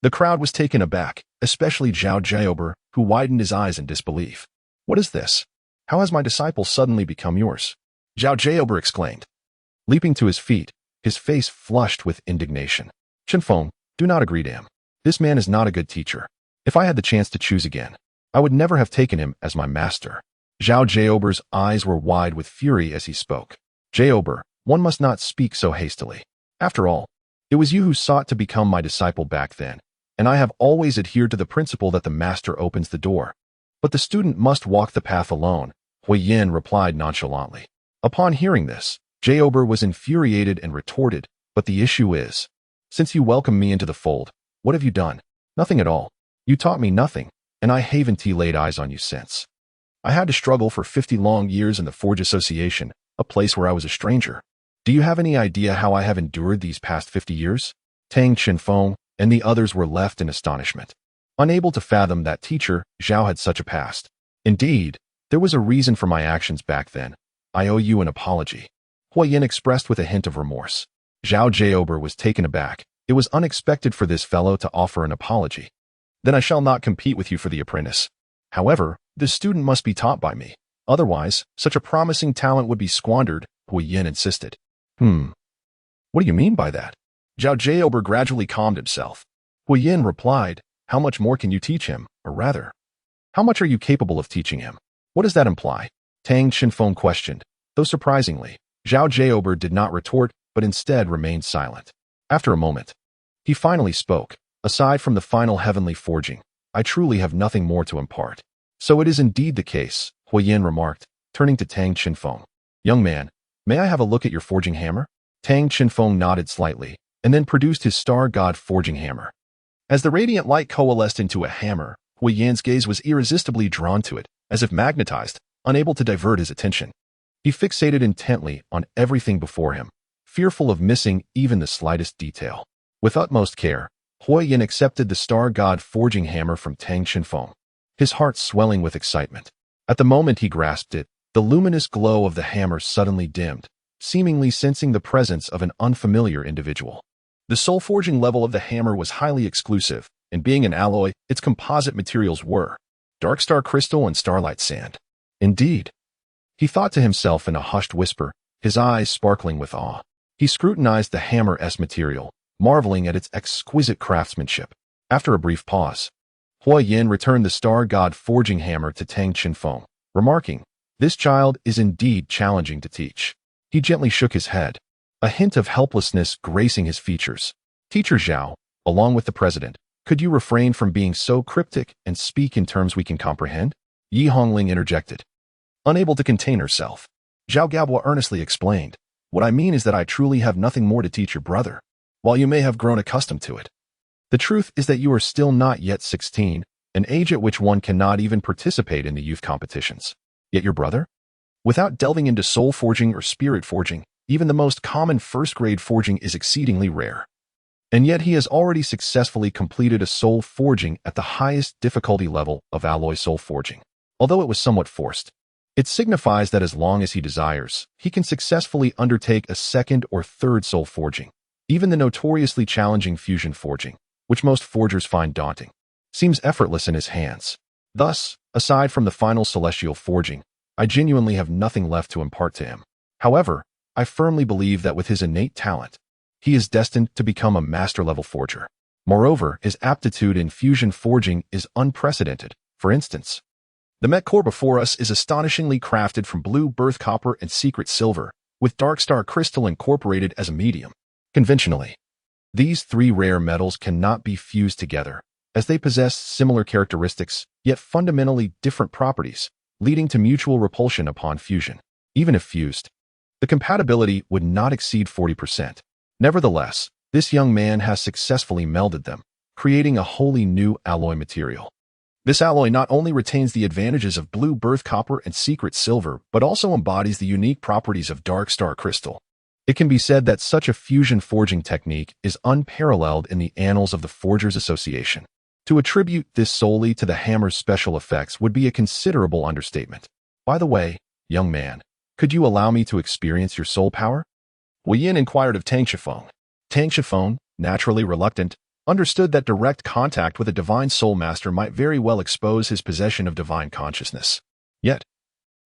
the crowd was taken aback, especially Zhao Gaobo, who widened his eyes in disbelief. "What is this? How has my disciple suddenly become yours?" Zhao Gaobo exclaimed, leaping to his feet, his face flushed with indignation. "Chenfeng, do not agree to him. This man is not a good teacher. If I had the chance to choose again, I would never have taken him as my master." Zhao Gaobo's eyes were wide with fury as he spoke. "Gaobo, one must not speak so hastily. After all, it was you who sought to become my disciple back then, and I have always adhered to the principle that the master opens the door, but the student must walk the path alone," Huiyin replied nonchalantly. Upon hearing this, Gaobo was infuriated and retorted, "But the issue is, since you welcomed me into the fold, what have you done? Nothing at all. You taught me nothing, and I haven't laid eyes on you since. I had to struggle for 50 long years in the Forge Association, a place where I was a stranger. Do you have any idea how I have endured these past 50 years?" Tang Chenfeng and the others were left in astonishment, unable to fathom that teacher Zhao had such a past. "Indeed, there was a reason for my actions back then. I owe you an apology," Huiyin expressed with a hint of remorse. Zhao Gaobo was taken aback. It was unexpected for this fellow to offer an apology. "Then I shall not compete with you for the apprentice. However, this student must be taught by me. Otherwise, such a promising talent would be squandered," Huiyin insisted. What do you mean by that?" Zhao Gaobo gradually calmed himself. Huiyin replied, "How much more can you teach him? Or rather, how much are you capable of teaching him? What does that imply?" Tang Chenfeng questioned. Though surprisingly, Zhao Gaobo did not retort, but instead remained silent. After a moment, he finally spoke. "Aside from the final heavenly forging, I truly have nothing more to impart." "So it is indeed the case," Huiyin remarked, turning to Tang Chenfeng. "Young man, may I have a look at your forging hammer?" Tang Chenfeng nodded slightly, and then produced his star god forging hammer. As the radiant light coalesced into a hammer, Huiyin's gaze was irresistibly drawn to it, as if magnetized, unable to divert his attention. He fixated intently on everything before him, fearful of missing even the slightest detail. With utmost care, Huiyin accepted the star god forging hammer from Tang Chenfeng, his heart swelling with excitement. At the moment he grasped it, the luminous glow of the hammer suddenly dimmed, seemingly sensing the presence of an unfamiliar individual. The soul forging level of the hammer was highly exclusive, and being an alloy, its composite materials were dark star crystal and starlight sand. Indeed, he thought to himself in a hushed whisper, his eyes sparkling with awe. He scrutinized the hammer's material, marveling at its exquisite craftsmanship. After a brief pause, Huayin returned the star god forging hammer to Tang Qinfeng, remarking, "This child is indeed challenging to teach." He gently shook his head, a hint of helplessness gracing his features. "Teacher Zhao, along with the president, could you refrain from being so cryptic and speak in terms we can comprehend?" Yi Hongling interjected. Unable to contain herself, Zhao Gabua earnestly explained, "What I mean is that I truly have nothing more to teach your brother, while you may have grown accustomed to it. The truth is that you are still not yet 16, an age at which one cannot even participate in the youth competitions. Yet your brother? Without delving into soul forging or spirit forging, even the most common first-grade forging is exceedingly rare. And yet he has already successfully completed a soul forging at the highest difficulty level of alloy soul forging. Although it was somewhat forced, it signifies that as long as he desires, he can successfully undertake a second or third soul forging. Even the notoriously challenging fusion forging, which most forgers find daunting, seems effortless in his hands. Thus, aside from the final celestial forging, I genuinely have nothing left to impart to him. However, I firmly believe that with his innate talent, he is destined to become a master-level forger. Moreover, his aptitude in fusion forging is unprecedented. For instance, the Met core before us is astonishingly crafted from blue birth copper and secret silver, with dark star crystal incorporated as a medium. Conventionally, these three rare metals cannot be fused together, as they possess similar characteristics, yet fundamentally different properties, leading to mutual repulsion upon fusion. Even if fused, the compatibility would not exceed 40%. Nevertheless, this young man has successfully melded them, creating a wholly new alloy material. This alloy not only retains the advantages of blue birth copper and secret silver, but also embodies the unique properties of dark star crystal. It can be said that such a fusion forging technique is unparalleled in the annals of the Forgers Association. To attribute this solely to the hammer's special effects would be a considerable understatement. By the way, young man, could you allow me to experience your soul power? Wu Yin inquired of Tang Shifeng. Tang Shifeng, naturally reluctant, understood that direct contact with a divine soul master might very well expose his possession of divine consciousness. Yet,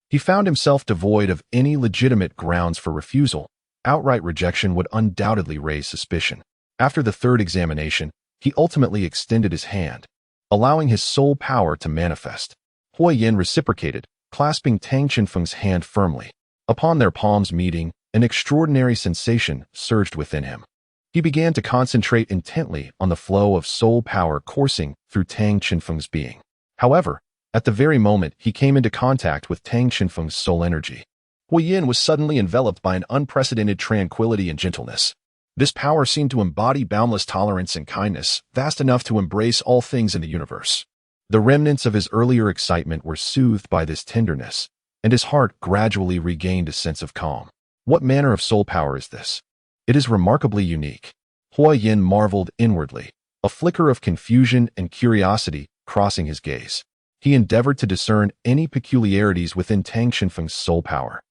he found himself devoid of any legitimate grounds for refusal. Outright rejection would undoubtedly raise suspicion. After the third examination, he ultimately extended his hand, allowing his soul power to manifest. Huayin reciprocated, clasping Tang Qinfeng's hand firmly. Upon their palms meeting, an extraordinary sensation surged within him. He began to concentrate intently on the flow of soul power coursing through Tang Qinfeng's being. However, at the very moment he came into contact with Tang Qinfeng's soul energy, Huayin was suddenly enveloped by an unprecedented tranquility and gentleness. This power seemed to embody boundless tolerance and kindness, vast enough to embrace all things in the universe. The remnants of his earlier excitement were soothed by this tenderness, and his heart gradually regained a sense of calm. What manner of soul power is this? It is remarkably unique. Huayin marveled inwardly, a flicker of confusion and curiosity crossing his gaze. He endeavored to discern any peculiarities within Tang Qinfeng's soul power,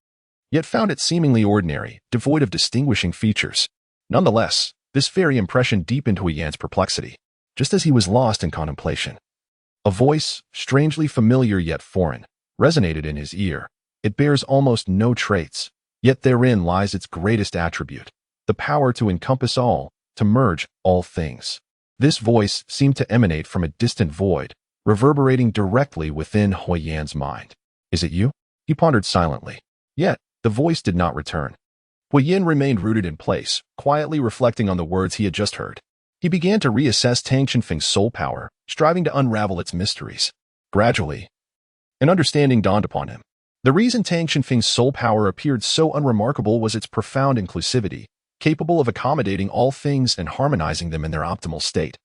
yet found it seemingly ordinary, devoid of distinguishing features. Nonetheless, this very impression deepened Huayan's perplexity, just as he was lost in contemplation. A voice, strangely familiar yet foreign, resonated in his ear. It bears almost no traits, yet therein lies its greatest attribute, the power to encompass all, to merge all things. This voice seemed to emanate from a distant void, reverberating directly within Huayan's mind. "Is it you?" He pondered silently. Yet, the voice did not return. Huayin remained rooted in place, quietly reflecting on the words he had just heard. He began to reassess Tang Qinfeng's soul power, striving to unravel its mysteries. Gradually, an understanding dawned upon him. The reason Tang Qinfeng's soul power appeared so unremarkable was its profound inclusivity, capable of accommodating all things and harmonizing them in their optimal state,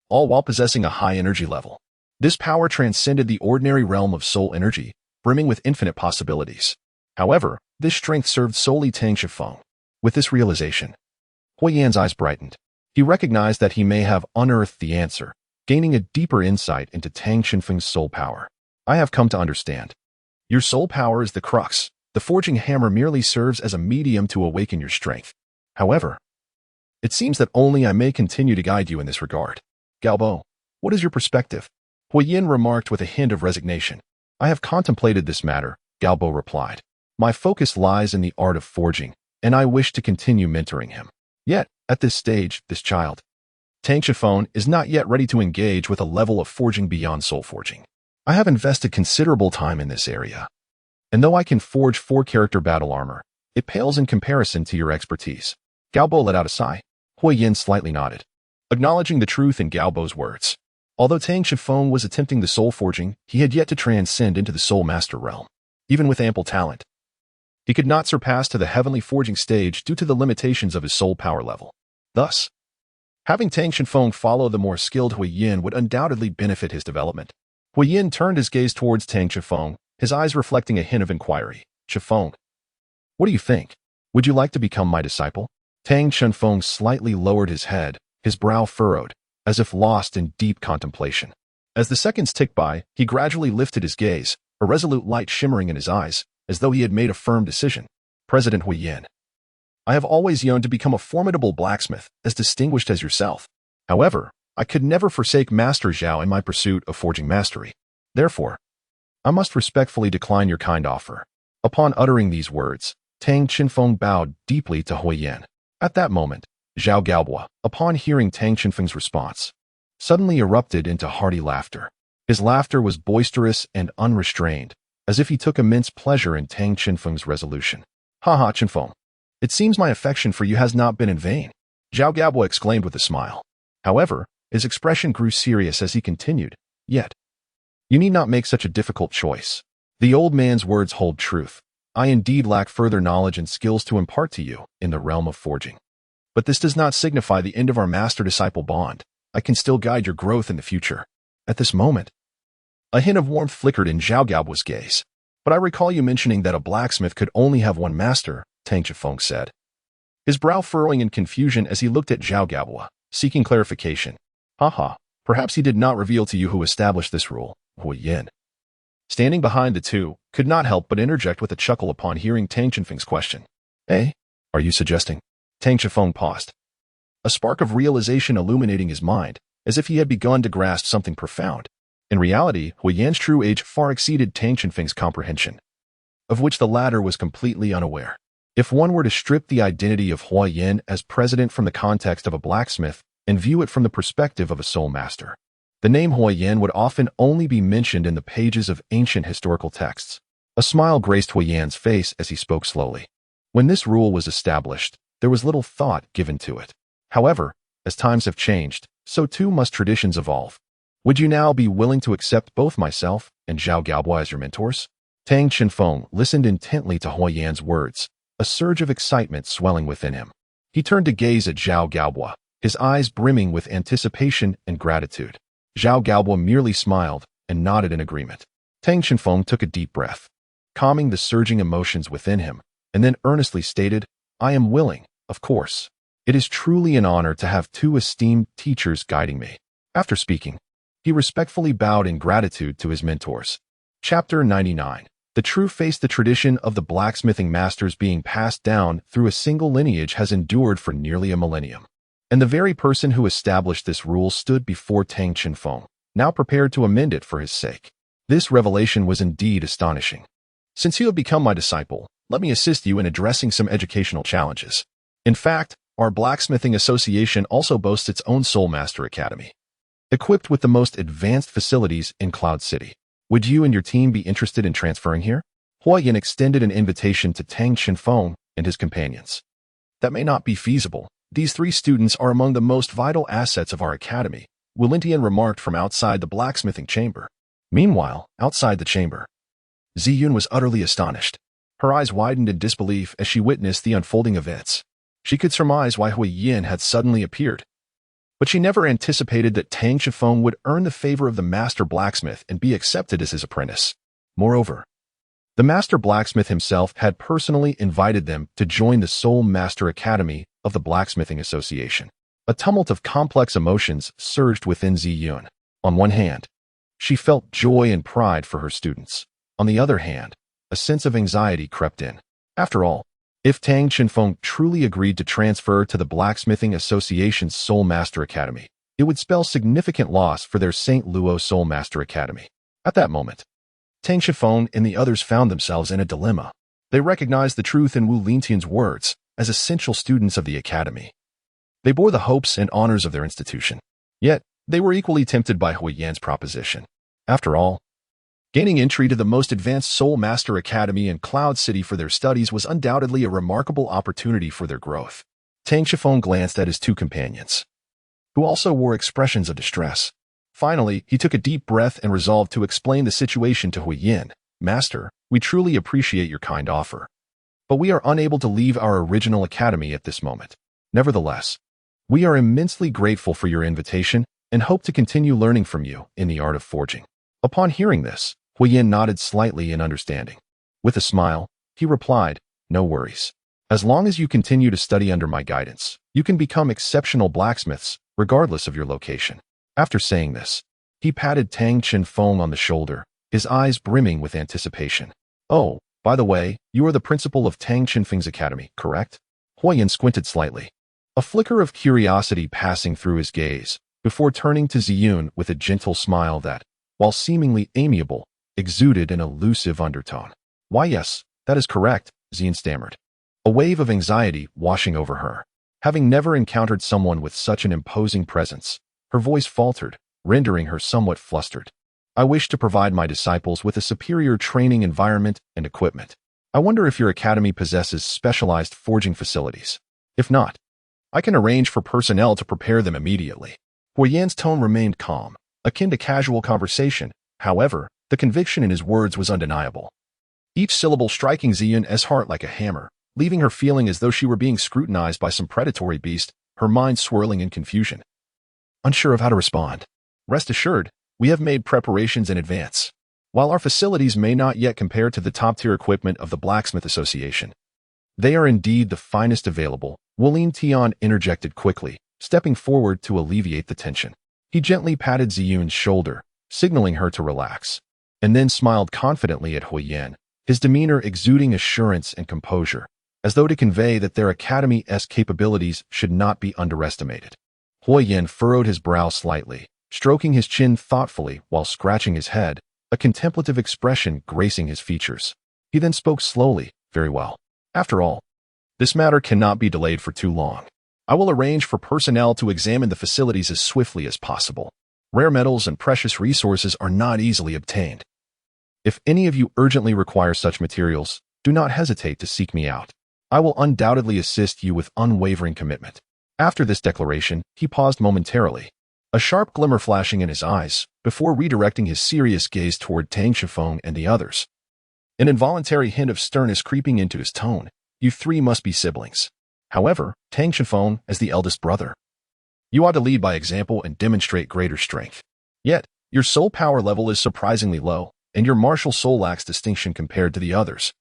all while possessing a high energy level. This power transcended the ordinary realm of soul energy, brimming with infinite possibilities. However, this strength served solely Tang Qinfeng. With this realization, Huayan's eyes brightened. He recognized that he may have unearthed the answer, gaining a deeper insight into Tang Qinfeng's soul power. "I have come to understand. Your soul power is the crux. The forging hammer merely serves as a medium to awaken your strength. However, It seems that only I may continue to guide you in this regard. Galbo, what is your perspective? Huiyin remarked with a hint of resignation. I have contemplated this matter, Galbo replied. My focus lies in the art of forging, and I wish to continue mentoring him. Yet, at this stage, this child, Tang Shifeng, is not yet ready to engage with a level of forging beyond soul forging. I have invested considerable time in this area. And though I can forge 4-character battle armor, it pales in comparison to your expertise. Galbo let out a sigh. Huiyin slightly nodded, acknowledging the truth in Galbo's words. Although Tang Shifeng was attempting the soul forging, he had yet to transcend into the soul master realm. Even with ample talent, he could not surpass to the heavenly forging stage due to the limitations of his soul power level. Thus, having Tang Shifeng follow the more skilled Huiyin would undoubtedly benefit his development. Huiyin turned his gaze towards Tang Shifeng, his eyes reflecting a hint of inquiry. Shifeng, what do you think? Would you like to become my disciple? Tang Shifeng slightly lowered his head, his brow furrowed, as if lost in deep contemplation. As the seconds ticked by, he gradually lifted his gaze, a resolute light shimmering in his eyes, as though he had made a firm decision. President Huiyin, I have always yearned to become a formidable blacksmith, as distinguished as yourself. However, I could never forsake Master Zhao in my pursuit of forging mastery. Therefore, I must respectfully decline your kind offer. Upon uttering these words, Tang Shifeng bowed deeply to Huiyin. At that moment, Zhao Galbo, upon hearing Tang Shifeng's response, suddenly erupted into hearty laughter. His laughter was boisterous and unrestrained, as if he took immense pleasure in Tang Shifeng's resolution. Ha ha, Shifeng. It seems my affection for you has not been in vain, Zhao Galbo exclaimed with a smile. However, his expression grew serious as he continued, Yet, you need not make such a difficult choice. The old man's words hold truth. I indeed lack further knowledge and skills to impart to you in the realm of forging. But this does not signify the end of our master-disciple bond. I can still guide your growth in the future. At this moment, a hint of warmth flickered in Zhao Galbo's gaze. But I recall you mentioning that a blacksmith could only have one master, Tang Shifeng said, his brow furrowing in confusion as he looked at Zhao Galbo, seeking clarification. Haha, perhaps he did not reveal to you who established this rule, Huiyin. Standing behind the two, could not help but interject with a chuckle upon hearing Tang Shifeng's question. Eh? Are you suggesting? Tang Shifeng paused, a spark of realization illuminating his mind, as if he had begun to grasp something profound. In reality, Huiyin's true age far exceeded Tang Shifeng's comprehension, of which the latter was completely unaware. If one were to strip the identity of Huiyin as president from the context of a blacksmith and view it from the perspective of a soul master, the name Huiyin would often only be mentioned in the pages of ancient historical texts. A smile graced Huiyin's face as he spoke slowly. When this rule was established, there was little thought given to it. However, as times have changed, so too must traditions evolve. Would you now be willing to accept both myself and Zhao Galbo as your mentors? Tang Shifeng listened intently to Huiyin's words, a surge of excitement swelling within him. He turned to gaze at Zhao Galbo, his eyes brimming with anticipation and gratitude. Zhao Galbo merely smiled and nodded in agreement. Tang Shifeng took a deep breath, calming the surging emotions within him, and then earnestly stated, I am willing, of course. It is truly an honor to have two esteemed teachers guiding me. After speaking, he respectfully bowed in gratitude to his mentors. Chapter 99. The true face. The tradition of the blacksmithing masters being passed down through a single lineage has endured for nearly a millennium. And the very person who established this rule stood before Tang Shifeng, now prepared to amend it for his sake. This revelation was indeed astonishing. Since you have become my disciple, let me assist you in addressing some educational challenges. In fact, our blacksmithing association also boasts its own Soul Master Academy, equipped with the most advanced facilities in Cloud City. Would you and your team be interested in transferring here? Huiyin extended an invitation to Tang Shifeng and his companions. That may not be feasible. These 3 students are among the most vital assets of our academy, Willintian remarked from outside the blacksmithing chamber. Meanwhile, outside the chamber, Ziyun was utterly astonished. Her eyes widened in disbelief as she witnessed the unfolding events. She could surmise why Huiyin had suddenly appeared, but she never anticipated that Tang Shifeng would earn the favor of the master blacksmith and be accepted as his apprentice. Moreover, the master blacksmith himself had personally invited them to join the Soul Master Academy of the Blacksmithing Association. A tumult of complex emotions surged within Ziyun. On one hand, she felt joy and pride for her students. On the other hand, a sense of anxiety crept in. After all, If Tang Chenfeng truly agreed to transfer to the Blacksmithing Association's Soul Master Academy, it would spell significant loss for their St. Luo Soul Master Academy. At that moment, Tang Chenfeng and the others found themselves in a dilemma. They recognized the truth in Wu Lintian's words as essential students of the academy. They bore the hopes and honors of their institution. Yet, they were equally tempted by Hui Yan's proposition. After all, gaining entry to the most advanced Soul Master Academy in Cloud City for their studies was undoubtedly a remarkable opportunity for their growth. Tang Chenfeng glanced at his two companions, who also wore expressions of distress. Finally, he took a deep breath and resolved to explain the situation to Hui Yan. Master, we truly appreciate your kind offer, but we are unable to leave our original academy at this moment. Nevertheless, we are immensely grateful for your invitation and hope to continue learning from you in the art of forging. Upon hearing this, Hui Yan nodded slightly in understanding. With a smile, he replied, no worries. As long as you continue to study under my guidance, you can become exceptional blacksmiths, regardless of your location. After saying this, he patted Tang Chenfeng on the shoulder, his eyes brimming with anticipation. Oh, by the way, you are the principal of Tang Chenfeng's academy, correct? Hui Yan squinted slightly, a flicker of curiosity passing through his gaze, before turning to Ziyun with a gentle smile that, while seemingly amiable, exuded an elusive undertone. Why yes, that is correct, Ziyun stammered, a wave of anxiety washing over her. Having never encountered someone with such an imposing presence, her voice faltered, rendering her somewhat flustered. I wish to provide my disciples with a superior training environment and equipment. I wonder if your academy possesses specialized forging facilities. If not, I can arrange for personnel to prepare them immediately. Hui Yan's tone remained calm, akin to casual conversation. However, the conviction in his words was undeniable, each syllable striking Ziyun's heart like a hammer, leaving her feeling as though she were being scrutinized by some predatory beast, her mind swirling in confusion. Unsure of how to respond. Rest assured, we have made preparations in advance. While our facilities may not yet compare to the top-tier equipment of the Blacksmith Association, they are indeed the finest available, Wu Lintian interjected quickly, stepping forward to alleviate the tension. He gently patted Ziyun's shoulder, signaling her to relax, and then smiled confidently at Hui Yan, his demeanor exuding assurance and composure, as though to convey that their academy's capabilities should not be underestimated. Hui Yan furrowed his brow slightly, stroking his chin thoughtfully while scratching his head, a contemplative expression gracing his features. He then spoke slowly, very well. After all, this matter cannot be delayed for too long. I will arrange for personnel to examine the facilities as swiftly as possible. Rare metals and precious resources are not easily obtained. If any of you urgently require such materials, do not hesitate to seek me out. I will undoubtedly assist you with unwavering commitment. After this declaration, he paused momentarily, a sharp glimmer flashing in his eyes, before redirecting his serious gaze toward Tang Chenfeng and the others. An involuntary hint of sternness creeping into his tone. You three must be siblings. However, Tang Chenfeng, as the eldest brother, you ought to lead by example and demonstrate greater strength. Yet, your soul power level is surprisingly low, and your martial soul lacks distinction compared to the others.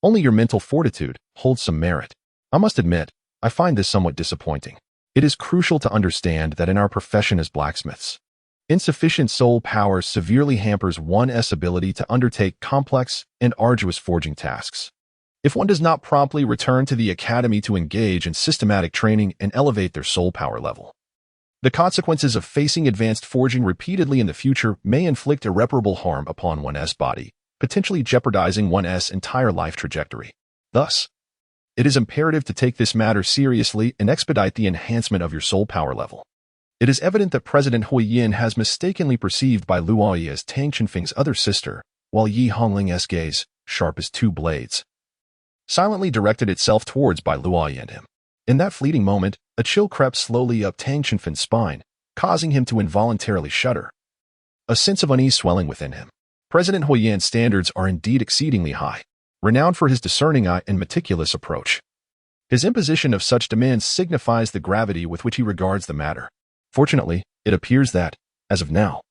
Only your mental fortitude holds some merit. I must admit, I find this somewhat disappointing. It is crucial to understand that in our profession as blacksmiths, insufficient soul power severely hampers one's ability to undertake complex and arduous forging tasks. If one does not promptly return to the academy to engage in systematic training and elevate their soul power level, the consequences of facing advanced forging repeatedly in the future may inflict irreparable harm upon one's body, potentially jeopardizing one's entire life trajectory. Thus, it is imperative to take this matter seriously and expedite the enhancement of your soul power level. It is evident that President Hui Yan has mistakenly perceived Bai Luoyi as Tang Chenfeng's other sister, while Yi Hongling's gaze, sharp as two blades, silently directed itself towards Bai Luoyi and him. In that fleeting moment, a chill crept slowly up Tang Chenfeng's spine, causing him to involuntarily shudder, a sense of unease swelling within him. President Hui Yan's standards are indeed exceedingly high, renowned for his discerning eye and meticulous approach. His imposition of such demands signifies the gravity with which he regards the matter. Fortunately, it appears that, as of now,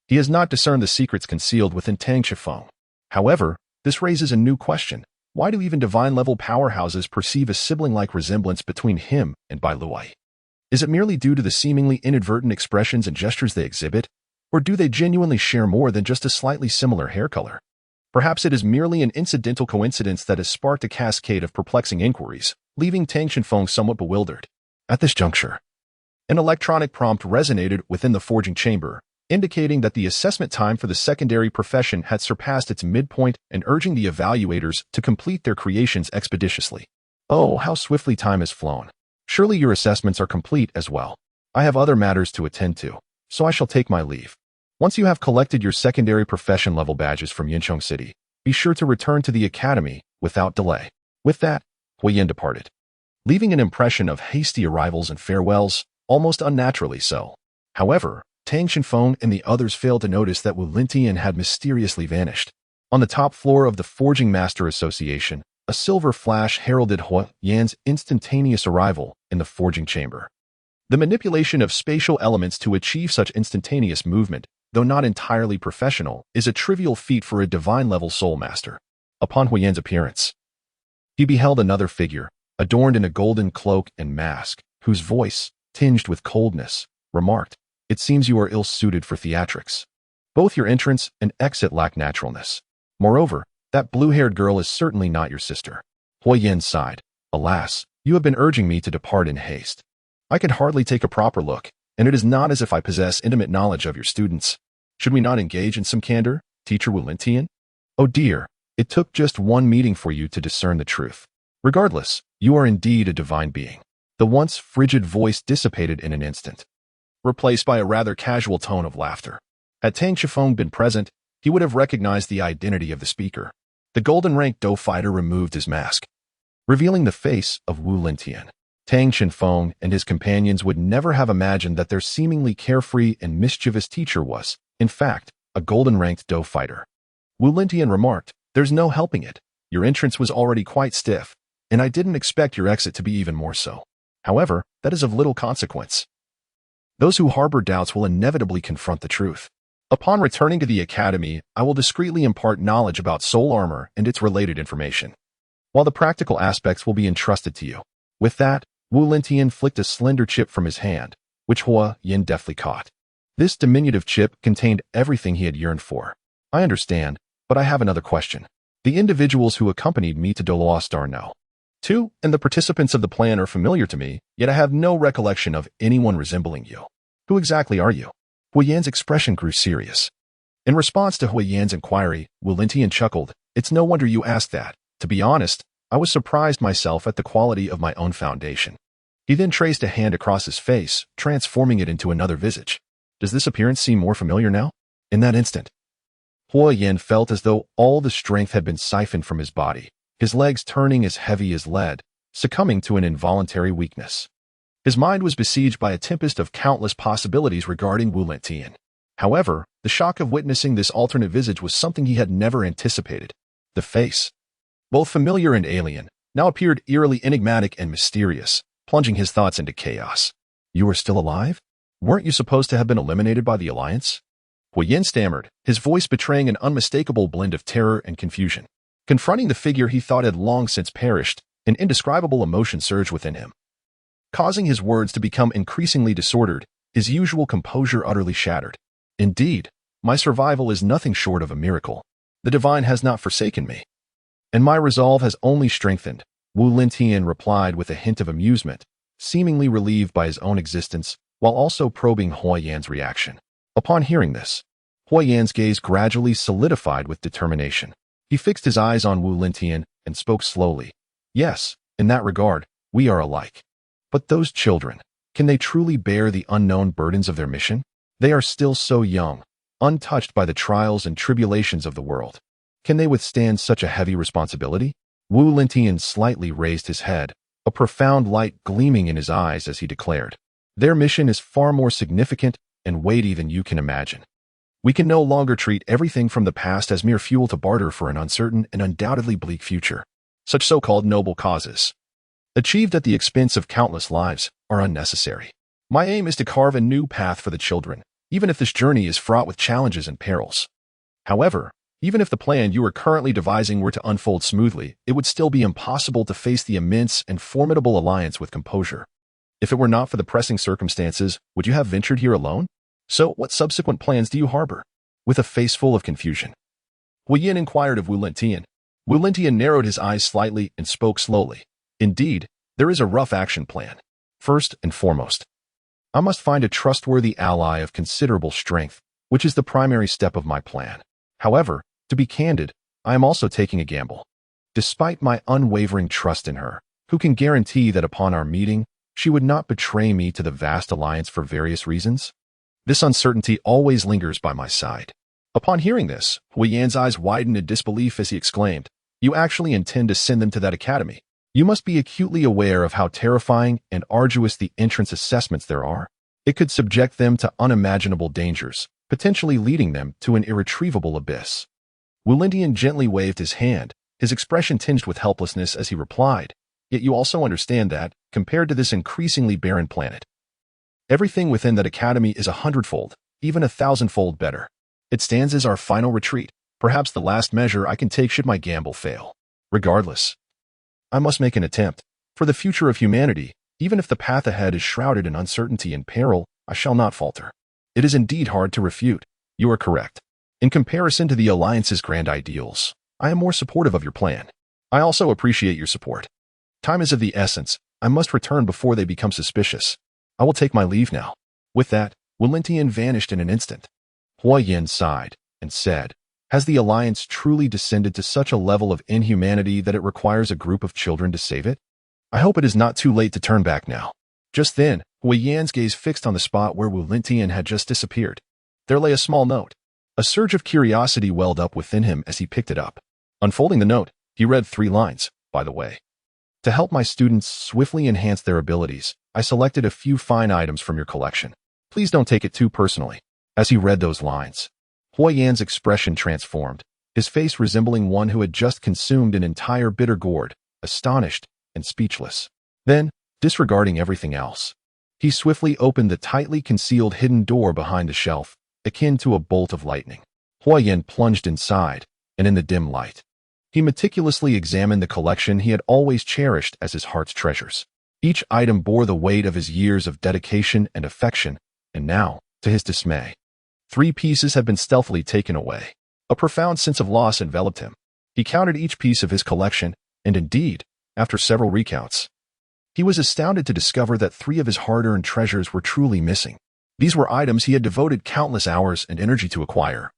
he has not discerned the secrets concealed within Tang Chenfeng. However, this raises a new question. Why do even divine-level powerhouses perceive a sibling-like resemblance between him and Bai Luoyi? Is it merely due to the seemingly inadvertent expressions and gestures they exhibit, or do they genuinely share more than just a slightly similar hair color? Perhaps it is merely an incidental coincidence that has sparked a cascade of perplexing inquiries, leaving Tang Shenfeng somewhat bewildered. At this juncture, an electronic prompt resonated within the forging chamber, indicating that the assessment time for the secondary profession had surpassed its midpoint and urging the evaluators to complete their creations expeditiously. Oh, how swiftly time has flown. Surely your assessments are complete as well. I have other matters to attend to, so I shall take my leave. Once you have collected your secondary profession level badges from Yunzong City, be sure to return to the academy without delay. With that, Huiyan departed, leaving an impression of hasty arrivals and farewells, almost unnaturally so. However, Tang Shenfeng and the others failed to notice that Wu Lintian had mysteriously vanished. On the top floor of the Forging Master Association, a silver flash heralded Huiyan's instantaneous arrival in the forging chamber. The manipulation of spatial elements to achieve such instantaneous movement, though not entirely professional, is a trivial feat for a divine-level soul master. Upon Huiyan's appearance, he beheld another figure, adorned in a golden cloak and mask, whose voice, tinged with coldness, remarked, "It seems you are ill-suited for theatrics. Both your entrance and exit lack naturalness. Moreover, that blue-haired girl is certainly not your sister." Huiyan sighed. "Alas, you have been urging me to depart in haste. I can hardly take a proper look, and it is not as if I possess intimate knowledge of your students. Should we not engage in some candor, Teacher Wu Lintian? Oh dear, it took just one meeting for you to discern the truth. Regardless, you are indeed a divine being." The once frigid voice dissipated in an instant, replaced by a rather casual tone of laughter. Had Tang Shenfeng been present, he would have recognized the identity of the speaker. The golden-ranked Dou fighter removed his mask, revealing the face of Wu Lintian. Tang Shenfeng and his companions would never have imagined that their seemingly carefree and mischievous teacher was, in fact, a golden-ranked Dou fighter. Wu Lintian remarked, "There's no helping it. Your entrance was already quite stiff, and I didn't expect your exit to be even more so. However, that is of little consequence. Those who harbor doubts will inevitably confront the truth. Upon returning to the academy, I will discreetly impart knowledge about soul armor and its related information, while the practical aspects will be entrusted to you." With that, Wu Lintian flicked a slender chip from his hand, which Huiyan deftly caught. This diminutive chip contained everything he had yearned for. "I understand, but I have another question. The individuals who accompanied me to Douluo Star know. Two, and the participants of the plan are familiar to me, yet I have no recollection of anyone resembling you. Who exactly are you?" Huiyan's expression grew serious. In response to Huiyan's inquiry, Wu Lintian chuckled, "It's no wonder you asked that. To be honest, I was surprised myself at the quality of my own foundation." He then traced a hand across his face, transforming it into another visage. "Does this appearance seem more familiar now?" In that instant, Huiyan felt as though all the strength had been siphoned from his body, his legs turning as heavy as lead, succumbing to an involuntary weakness. His mind was besieged by a tempest of countless possibilities regarding Wu Lintian. However, the shock of witnessing this alternate visage was something he had never anticipated. The face, both familiar and alien, now appeared eerily enigmatic and mysterious, plunging his thoughts into chaos. "You are still alive? Weren't you supposed to have been eliminated by the Alliance?" Huiyan stammered, his voice betraying an unmistakable blend of terror and confusion. Confronting the figure he thought had long since perished, an indescribable emotion surged within him, causing his words to become increasingly disordered, his usual composure utterly shattered. "Indeed, my survival is nothing short of a miracle. The divine has not forsaken me, and my resolve has only strengthened," Wu Lintian replied with a hint of amusement, seemingly relieved by his own existence, while also probing Huiyan's reaction. Upon hearing this, Huiyan's gaze gradually solidified with determination. He fixed his eyes on Wu Lintian and spoke slowly. "Yes, in that regard, we are alike. But those children, can they truly bear the unknown burdens of their mission? They are still so young, untouched by the trials and tribulations of the world. Can they withstand such a heavy responsibility?" Wu Lintian slightly raised his head, a profound light gleaming in his eyes as he declared, "Their mission is far more significant and weighty than you can imagine. We can no longer treat everything from the past as mere fuel to barter for an uncertain and undoubtedly bleak future. Such so-called noble causes, achieved at the expense of countless lives, are unnecessary. My aim is to carve a new path for the children, even if this journey is fraught with challenges and perils. However, even if the plan you are currently devising were to unfold smoothly, it would still be impossible to face the immense and formidable alliance with composure. If it were not for the pressing circumstances, would you have ventured here alone? So, what subsequent plans do you harbor?" With a face full of confusion, Wu Yin inquired of Wu Lentian. Wu Lentian narrowed his eyes slightly and spoke slowly. Indeed, there is a rough action plan. First and foremost, I must find a trustworthy ally of considerable strength, which is the primary step of my plan. However, to be candid, I am also taking a gamble. Despite my unwavering trust in her, who can guarantee that upon our meeting, she would not betray me to the vast alliance for various reasons? This uncertainty always lingers by my side. Upon hearing this, Hu Yan's eyes widened in disbelief as he exclaimed, "You actually intend to send them to that academy? You must be acutely aware of how terrifying and arduous the entrance assessments there are. It could subject them to unimaginable dangers, potentially leading them to an irretrievable abyss." Wu Lentian gently waved his hand, his expression tinged with helplessness as he replied, "Yet you also understand that, compared to this increasingly barren planet, everything within that academy is 100-fold, even 1,000-fold better. It stands as our final retreat, perhaps the last measure I can take should my gamble fail. Regardless, I must make an attempt. For the future of humanity, even if the path ahead is shrouded in uncertainty and peril, I shall not falter." It is indeed hard to refute. You are correct. In comparison to the Alliance's grand ideals, I am more supportive of your plan. I also appreciate your support. Time is of the essence. I must return before they become suspicious. I will take my leave now. With that, Wu Lentian vanished in an instant. Hu Yan sighed and said, "Has the Alliance truly descended to such a level of inhumanity that it requires a group of children to save it? I hope it is not too late to turn back now." Just then, Hu Yan's gaze fixed on the spot where Wu Lentian had just disappeared. There lay a small note. A surge of curiosity welled up within him as he picked it up. Unfolding the note, he read 3 lines, "By the way, to help my students swiftly enhance their abilities, I selected a few fine items from your collection. Please don't take it too personally." As he read those lines, Hu Yan's expression transformed, his face resembling one who had just consumed an entire bitter gourd, astonished and speechless. Then, disregarding everything else, he swiftly opened the tightly concealed hidden door behind the shelf, akin to a bolt of lightning. Hu Yan plunged inside, and in the dim light, he meticulously examined the collection he had always cherished as his heart's treasures. Each item bore the weight of his years of dedication and affection, and now, to his dismay, 3 pieces had been stealthily taken away. A profound sense of loss enveloped him. He counted each piece of his collection, and indeed, after several recounts, he was astounded to discover that 3 of his hard-earned treasures were truly missing. These were items he had devoted countless hours and energy to acquire,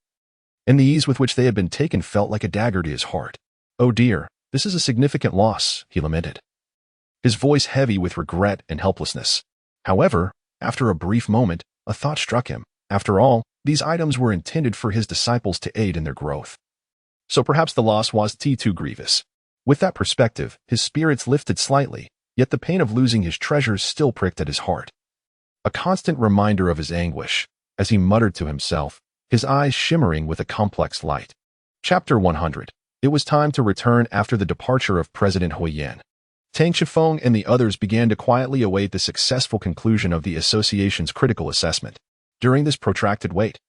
and the ease with which they had been taken felt like a dagger to his heart. "Oh dear, this is a significant loss," he lamented, his voice heavy with regret and helplessness. However, after a brief moment, a thought struck him. After all, these items were intended for his disciples to aid in their growth. So perhaps the loss was too grievous. With that perspective, his spirits lifted slightly, yet the pain of losing his treasures still pricked at his heart. A constant reminder of his anguish, as he muttered to himself, his eyes shimmering with a complex light. Chapter 100. It was time to return after the departure of President Hu Yan. Tang Shifeng and the others began to quietly await the successful conclusion of the association's critical assessment. During this protracted wait,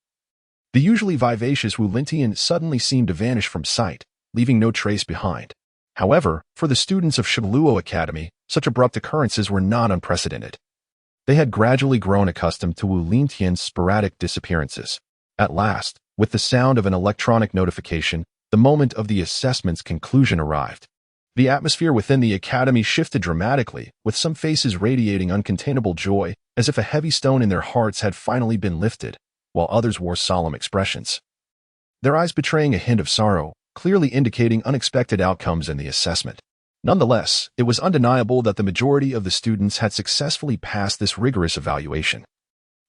the usually vivacious Wu Lentian suddenly seemed to vanish from sight, leaving no trace behind. However, for the students of Douluo Academy, such abrupt occurrences were not unprecedented. They had gradually grown accustomed to Wu Lentian's sporadic disappearances. At last, with the sound of an electronic notification, the moment of the assessment's conclusion arrived. The atmosphere within the academy shifted dramatically, with some faces radiating uncontainable joy, as if a heavy stone in their hearts had finally been lifted, while others wore solemn expressions, their eyes betraying a hint of sorrow, clearly indicating unexpected outcomes in the assessment. Nonetheless, it was undeniable that the majority of the students had successfully passed this rigorous evaluation.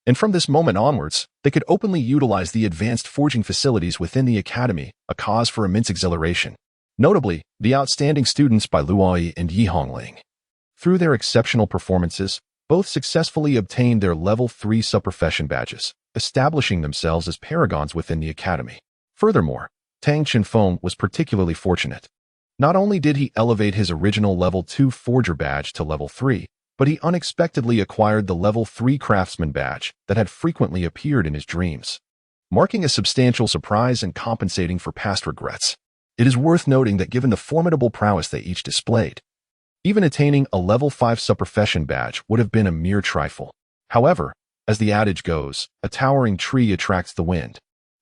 And from this moment onwards, they could openly utilize the advanced forging facilities within the academy, a cause for immense exhilaration. Notably, the outstanding students by Luoyi and Yi Hongling. Through their exceptional performances, both successfully obtained their Level 3 subprofession badges, establishing themselves as paragons within the academy. Furthermore, Tang Qinfeng was particularly fortunate. Not only did he elevate his original Level 2 Forger badge to Level 3, but he unexpectedly acquired the Level 3 Craftsman badge that had frequently appeared in his dreams, marking a substantial surprise and compensating for past regrets. It is worth noting that given the formidable prowess they each displayed, even attaining a Level 5 subprofession badge would have been a mere trifle. However, as the adage goes, a towering tree attracts the wind.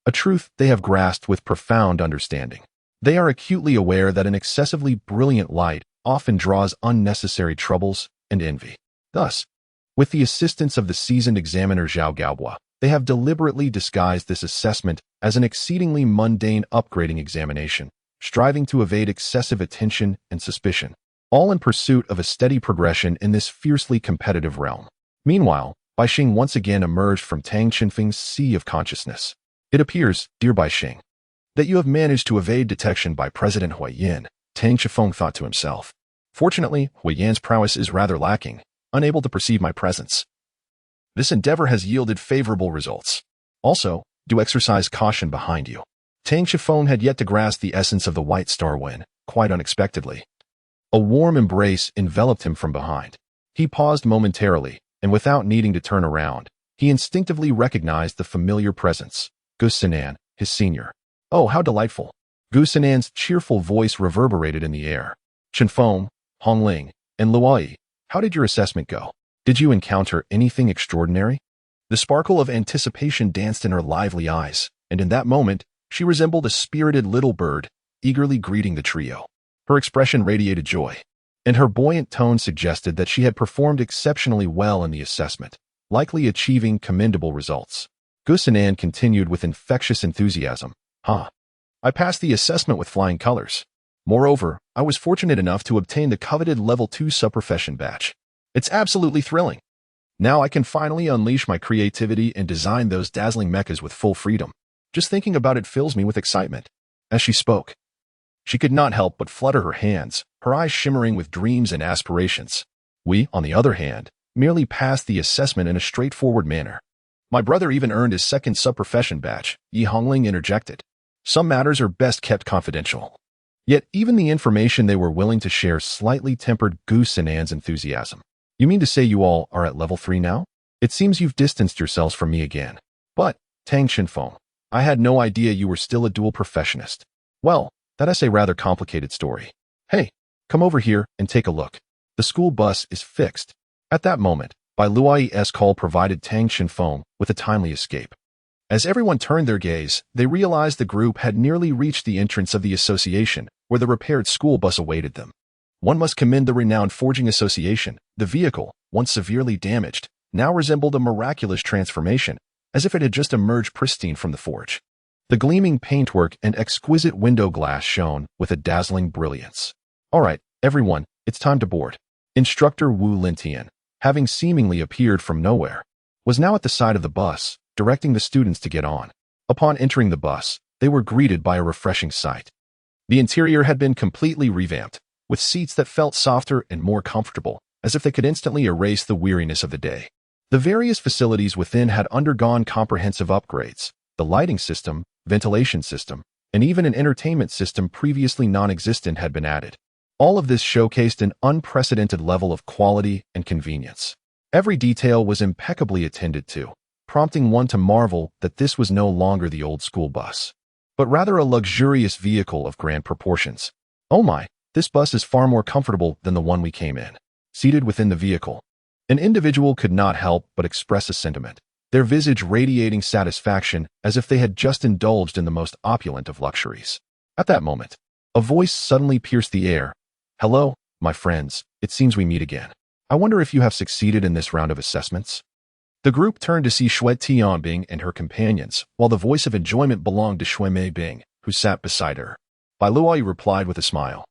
a truth they have grasped with profound understanding. They are acutely aware that an excessively brilliant light often draws unnecessary troubles and envy. Thus, with the assistance of the seasoned examiner Zhao Gaohua, they have deliberately disguised this assessment as an exceedingly mundane upgrading examination, striving to evade excessive attention and suspicion, all in pursuit of a steady progression in this fiercely competitive realm. Meanwhile, Bai Xing once again emerged from Tang Qinfeng's sea of consciousness. It appears, dear Bai Xing, that you have managed to evade detection by President Hui Yan, Tang Qifeng thought to himself. Fortunately, Hui Yan's prowess is rather lacking, unable to perceive my presence. This endeavor has yielded favorable results. Also, do exercise caution behind you. Tang Qifeng had yet to grasp the essence of the White Star when, quite unexpectedly, a warm embrace enveloped him from behind. He paused momentarily, and without needing to turn around, he instinctively recognized the familiar presence, Gu Sinan, his senior. Oh, how delightful! Gu Sinan's cheerful voice reverberated in the air. Qinfeng, Hongling, and Luai, how did your assessment go? Did you encounter anything extraordinary? The sparkle of anticipation danced in her lively eyes, and in that moment, she resembled a spirited little bird, eagerly greeting the trio. Her expression radiated joy, and her buoyant tone suggested that she had performed exceptionally well in the assessment, likely achieving commendable results. Gu Sinan continued with infectious enthusiasm. I passed the assessment with flying colors. Moreover, I was fortunate enough to obtain the coveted Level 2 sub-profession badge. It's absolutely thrilling. Now I can finally unleash my creativity and design those dazzling mechas with full freedom. Just thinking about it fills me with excitement. As she spoke, she could not help but flutter her hands, her eyes shimmering with dreams and aspirations. We, on the other hand, merely passed the assessment in a straightforward manner. My brother even earned his second sub-profession badge, Yi Hongling interjected. Some matters are best kept confidential. Yet even the information they were willing to share slightly tempered Gu Sinan's enthusiasm. You mean to say you all are at level 3 now? It seems you've distanced yourselves from me again. But, Tang Qinfeng, I had no idea you were still a dual professionist. Well, that is a rather complicated story. Hey, come over here and take a look. The school bus is fixed. At that moment, Bai Luai's call provided Tang Qinfeng with a timely escape. As everyone turned their gaze, they realized the group had nearly reached the entrance of the association, where the repaired school bus awaited them. One must commend the renowned Forging Association. The vehicle, once severely damaged, now resembled a miraculous transformation, as if it had just emerged pristine from the forge. The gleaming paintwork and exquisite window glass shone with a dazzling brilliance. All right, everyone, it's time to board. Instructor Wu Lintian, having seemingly appeared from nowhere, was now at the side of the bus, directing the students to get on. Upon entering the bus, they were greeted by a refreshing sight. The interior had been completely revamped, with seats that felt softer and more comfortable, as if they could instantly erase the weariness of the day. The various facilities within had undergone comprehensive upgrades. The lighting system, ventilation system, and even an entertainment system previously non-existent had been added. All of this showcased an unprecedented level of quality and convenience. Every detail was impeccably attended to, prompting one to marvel that this was no longer the old school bus, but rather a luxurious vehicle of grand proportions. Oh my, this bus is far more comfortable than the one we came in. Seated within the vehicle, an individual could not help but express a sentiment, their visage radiating satisfaction as if they had just indulged in the most opulent of luxuries. At that moment, a voice suddenly pierced the air. Hello, my friends, it seems we meet again. I wonder if you have succeeded in this round of assessments? The group turned to see Xue Tianbing and her companions, while the voice of enjoyment belonged to Xue Meibing, who sat beside her. Bai Luai replied with a smile.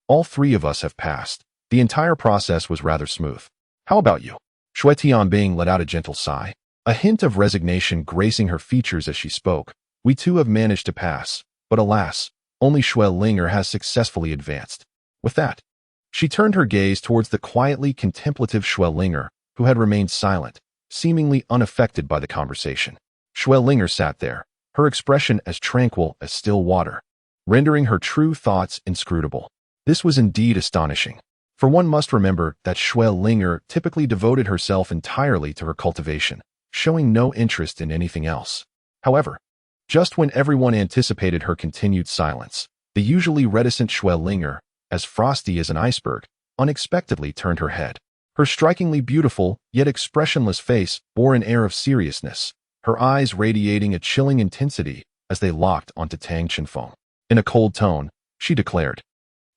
All three of us have passed. The entire process was rather smooth. How about you? Xue Tianbing let out a gentle sigh, a hint of resignation gracing her features as she spoke. We too have managed to pass, but alas, only Xue Linger has successfully advanced. With that, she turned her gaze towards the quietly contemplative Xue Linger, who had remained silent, seemingly unaffected by the conversation. Xue Linger sat there, her expression as tranquil as still water, rendering her true thoughts inscrutable. This was indeed astonishing, for one must remember that Xue Linger typically devoted herself entirely to her cultivation, showing no interest in anything else. However, just when everyone anticipated her continued silence, the usually reticent Xue Linger, as frosty as an iceberg, unexpectedly turned her head. Her strikingly beautiful, yet expressionless face bore an air of seriousness, her eyes radiating a chilling intensity as they locked onto Tang Chenfeng. In a cold tone, she declared,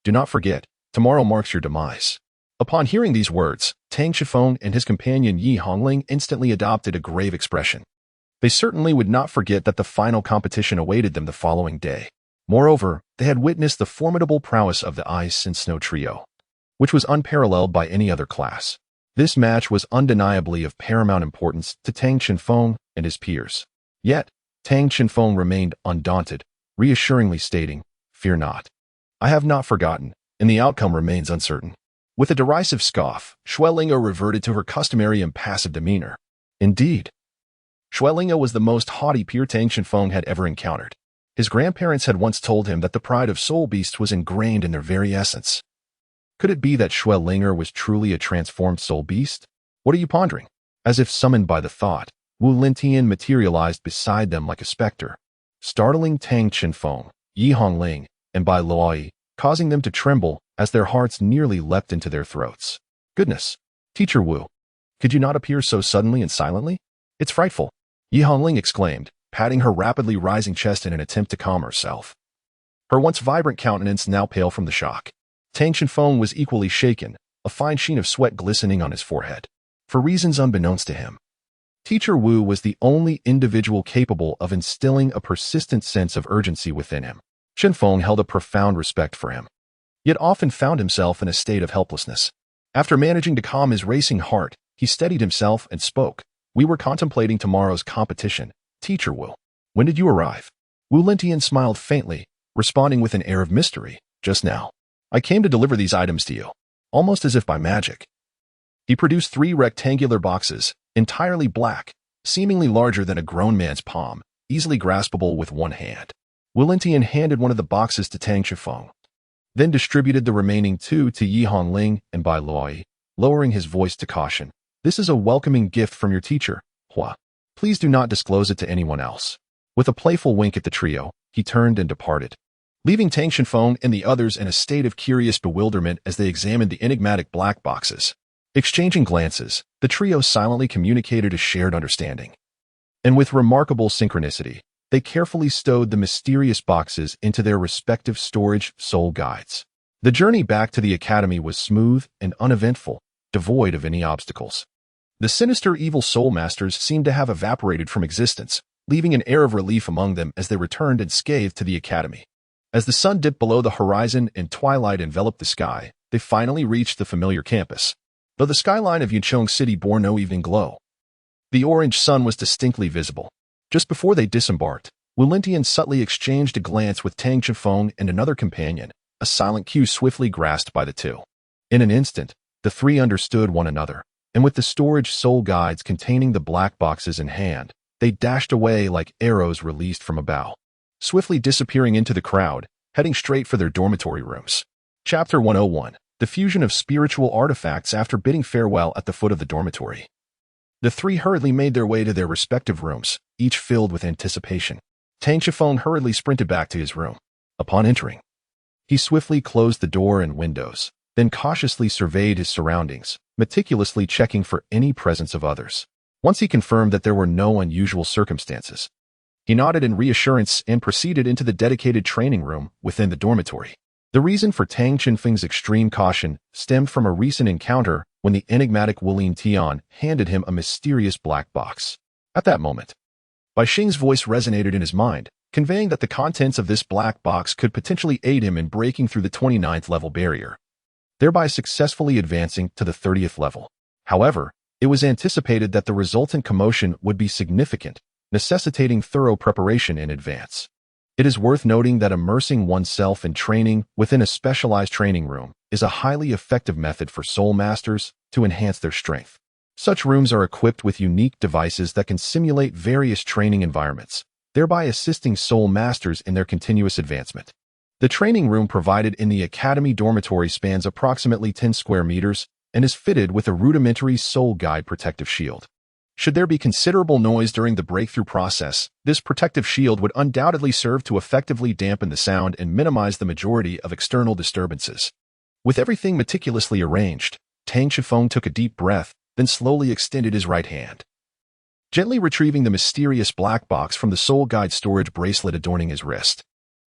"Do not forget, tomorrow marks your demise." Upon hearing these words, Tang Chenfeng and his companion Yi Hongling instantly adopted a grave expression. They certainly would not forget that the final competition awaited them the following day. Moreover, they had witnessed the formidable prowess of the Ice and Snow Trio, which was unparalleled by any other class. This match was undeniably of paramount importance to Tang Chenfeng and his peers. Yet, Tang Chenfeng remained undaunted, reassuringly stating, "Fear not. I have not forgotten, and the outcome remains uncertain." With a derisive scoff, Xuelinga reverted to her customary impassive demeanor. Indeed, Xuelinga was the most haughty peer Tang Chenfeng had ever encountered. His grandparents had once told him that the pride of soul beasts was ingrained in their very essence. Could it be that Xuelinga was truly a transformed soul beast? What are you pondering? As if summoned by the thought, Wu Lintian materialized beside them like a specter, startling Tang Chenfeng, Yi Hongling, and Bai Luoyi, causing them to tremble as their hearts nearly leapt into their throats. "Goodness! Teacher Wu, could you not appear so suddenly and silently? It's frightful," Yi Hongling exclaimed, patting her rapidly rising chest in an attempt to calm herself. Her once vibrant countenance now pale from the shock. Tang Chenfeng was equally shaken, a fine sheen of sweat glistening on his forehead. For reasons unbeknownst to him, Teacher Wu was the only individual capable of instilling a persistent sense of urgency within him. Chenfeng held a profound respect for him, yet often found himself in a state of helplessness. After managing to calm his racing heart, he steadied himself and spoke. "We were contemplating tomorrow's competition, Teacher Wu. When did you arrive?" Wu Lintian smiled faintly, responding with an air of mystery. "Just now. I came to deliver these items to you, almost as if by magic." He produced 3 rectangular boxes, entirely black, seemingly larger than a grown man's palm, easily graspable with one hand. Wu Lintian handed one of the boxes to Tang Chenfeng, then distributed the remaining 2 to Yi Hongling and Bai Luoyi, lowering his voice to caution. "This is a welcoming gift from your teacher, Hua. Please do not disclose it to anyone else." With a playful wink at the trio, he turned and departed, leaving Tang Chenfeng and the others in a state of curious bewilderment as they examined the enigmatic black boxes. Exchanging glances, the trio silently communicated a shared understanding. And with remarkable synchronicity, they carefully stowed the mysterious boxes into their respective storage soul guides. The journey back to the academy was smooth and uneventful, devoid of any obstacles. The sinister evil soul masters seemed to have evaporated from existence, leaving an air of relief among them as they returned unscathed to the academy. As the sun dipped below the horizon and twilight enveloped the sky, they finally reached the familiar campus. Though the skyline of Yunzong City bore no evening glow, the orange sun was distinctly visible. Just before they disembarked, Wu Lintian subtly exchanged a glance with Tang Chenfeng and another companion, a silent cue swiftly grasped by the two. In an instant, the 3 understood one another, and with the storage soul guides containing the black boxes in hand, they dashed away like arrows released from a bow, swiftly disappearing into the crowd, heading straight for their dormitory rooms. Chapter 101. The fusion of spiritual artifacts after bidding farewell at the foot of the dormitory. The 3 hurriedly made their way to their respective rooms, each filled with anticipation. Tang Chenfeng hurriedly sprinted back to his room. Upon entering, he swiftly closed the door and windows, then cautiously surveyed his surroundings, meticulously checking for any presence of others. Once he confirmed that there were no unusual circumstances, he nodded in reassurance and proceeded into the dedicated training room within the dormitory. The reason for Tang Chenfeng's extreme caution stemmed from a recent encounter when the enigmatic Wu Lintian handed him a mysterious black box. At that moment, Bai Xing's voice resonated in his mind, conveying that the contents of this black box could potentially aid him in breaking through the 29th level barrier, thereby successfully advancing to the 30th level. However, it was anticipated that the resultant commotion would be significant, necessitating thorough preparation in advance. It is worth noting that immersing oneself in training within a specialized training room is a highly effective method for soul masters to enhance their strength. Such rooms are equipped with unique devices that can simulate various training environments, thereby assisting soul masters in their continuous advancement. The training room provided in the academy dormitory spans approximately 10 square meters and is fitted with a rudimentary soul guide protective shield. Should there be considerable noise during the breakthrough process, this protective shield would undoubtedly serve to effectively dampen the sound and minimize the majority of external disturbances. With everything meticulously arranged, Tang Chenfeng took a deep breath, then slowly extended his right hand. gently retrieving the mysterious black box from the soul guide storage bracelet adorning his wrist.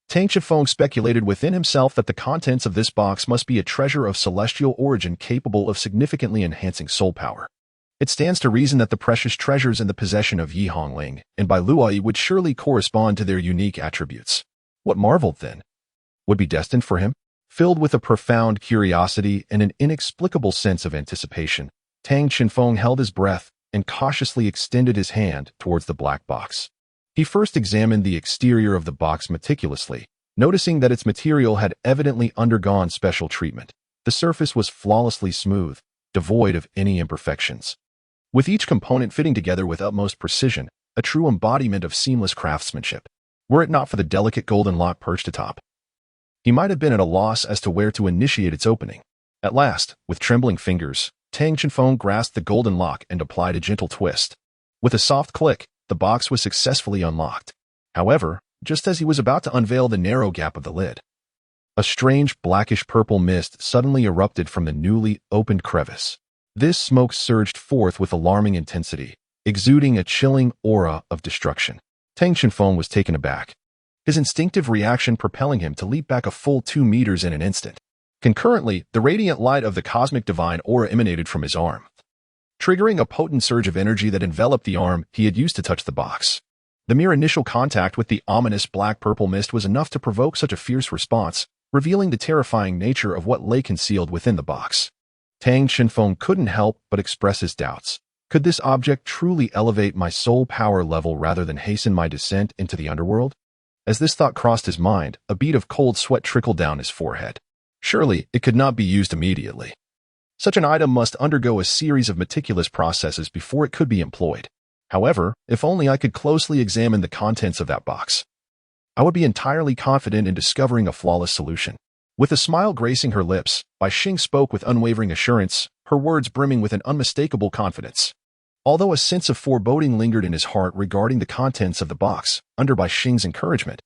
Tang Shifeng speculated within himself that the contents of this box must be a treasure of celestial origin capable of significantly enhancing soul power. It stands to reason that the precious treasures in the possession of Yi Hongling and Bai Luai would surely correspond to their unique attributes. What marvel, then, would be destined for him? Filled with a profound curiosity and an inexplicable sense of anticipation, Tang Shifeng held his breath and cautiously extended his hand towards the black box. He first examined the exterior of the box meticulously, noticing that its material had evidently undergone special treatment. The surface was flawlessly smooth, devoid of any imperfections, with each component fitting together with utmost precision, a true embodiment of seamless craftsmanship. Were it not for the delicate golden lock perched atop, he might have been at a loss as to where to initiate its opening. At last, with trembling fingers, Tang Shifeng grasped the golden lock and applied a gentle twist. With a soft click, the box was successfully unlocked. However, just as he was about to unveil the narrow gap of the lid, a strange blackish-purple mist suddenly erupted from the newly opened crevice. This smoke surged forth with alarming intensity, exuding a chilling aura of destruction. Tang Shifeng was taken aback, his instinctive reaction propelling him to leap back a full 2 meters in an instant. Concurrently, the radiant light of the cosmic divine aura emanated from his arm, triggering a potent surge of energy that enveloped the arm he had used to touch the box. The mere initial contact with the ominous black-purple mist was enough to provoke such a fierce response, revealing the terrifying nature of what lay concealed within the box. Tang Shifeng couldn't help but express his doubts. Could this object truly elevate my soul power level rather than hasten my descent into the underworld? As this thought crossed his mind, a bead of cold sweat trickled down his forehead. Surely, it could not be used immediately. Such an item must undergo a series of meticulous processes before it could be employed. However, if only I could closely examine the contents of that box, I would be entirely confident in discovering a flawless solution. With a smile gracing her lips, Bai Xing spoke with unwavering assurance, her words brimming with an unmistakable confidence. Although a sense of foreboding lingered in his heart regarding the contents of the box, under Bai Xing's encouragement,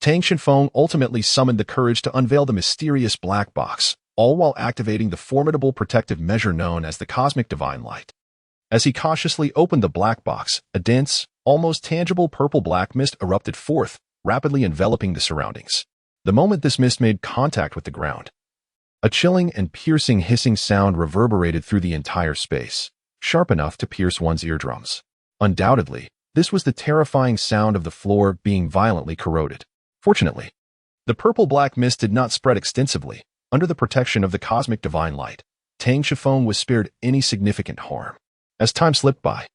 Tang Shifeng ultimately summoned the courage to unveil the mysterious black box, all while activating the formidable protective measure known as the cosmic divine light. As he cautiously opened the black box, a dense, almost tangible purple-black mist erupted forth, rapidly enveloping the surroundings. The moment this mist made contact with the ground, a chilling and piercing hissing sound reverberated through the entire space, sharp enough to pierce one's eardrums. Undoubtedly, this was the terrifying sound of the floor being violently corroded. Fortunately, the purple-black mist did not spread extensively. Under the protection of the cosmic divine light, Tang Shifeng was spared any significant harm. As time slipped by,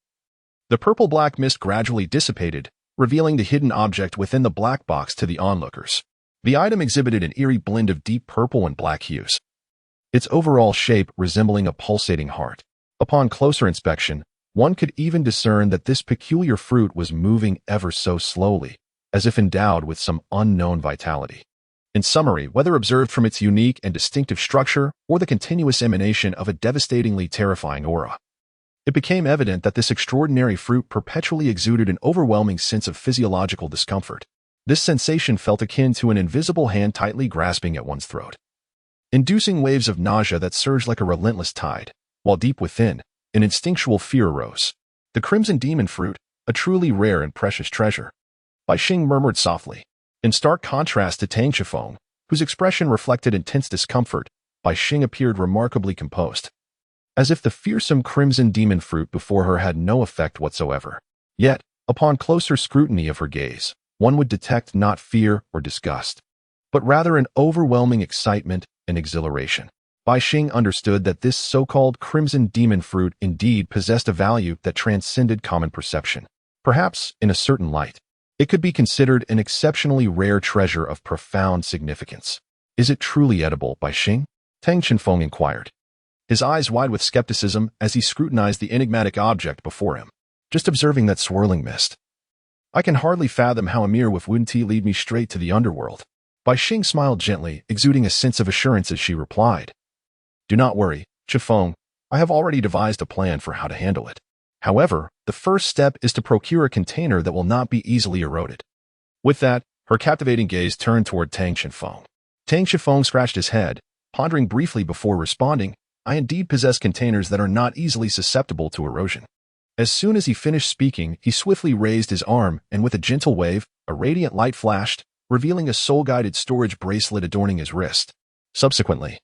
the purple-black mist gradually dissipated, revealing the hidden object within the black box to the onlookers. The item exhibited an eerie blend of deep purple and black hues, its overall shape resembling a pulsating heart. Upon closer inspection, one could even discern that this peculiar fruit was moving ever so slowly, as if endowed with some unknown vitality. In summary, whether observed from its unique and distinctive structure or the continuous emanation of a devastatingly terrifying aura, it became evident that this extraordinary fruit perpetually exuded an overwhelming sense of physiological discomfort. This sensation felt akin to an invisible hand tightly grasping at one's throat, inducing waves of nausea that surged like a relentless tide, while deep within, an instinctual fear arose. The crimson demon fruit, a truly rare and precious treasure, Bai Xing murmured softly. In stark contrast to Tang Shifeng, whose expression reflected intense discomfort, Bai Xing appeared remarkably composed, as if the fearsome crimson demon fruit before her had no effect whatsoever. Yet, upon closer scrutiny of her gaze, one would detect not fear or disgust, but rather an overwhelming excitement and exhilaration. Bai Xing understood that this so-called crimson demon fruit indeed possessed a value that transcended common perception. Perhaps, in a certain light, it could be considered an exceptionally rare treasure of profound significance. Is it truly edible, Bai Xing? Tang Shifeng inquired, his eyes wide with skepticism as he scrutinized the enigmatic object before him. Just observing that swirling mist, I can hardly fathom how a mere whiff wouldn't lead me straight to the underworld. Bai Xing smiled gently, exuding a sense of assurance as she replied, Do not worry, Shifeng, I have already devised a plan for how to handle it. However, the first step is to procure a container that will not be easily eroded. With that, her captivating gaze turned toward Tang Shifeng. Tang Shifeng scratched his head, pondering briefly before responding, I indeed possess containers that are not easily susceptible to erosion. As soon as he finished speaking, he swiftly raised his arm, and with a gentle wave, a radiant light flashed, revealing a soul-guided storage bracelet adorning his wrist. Subsequently,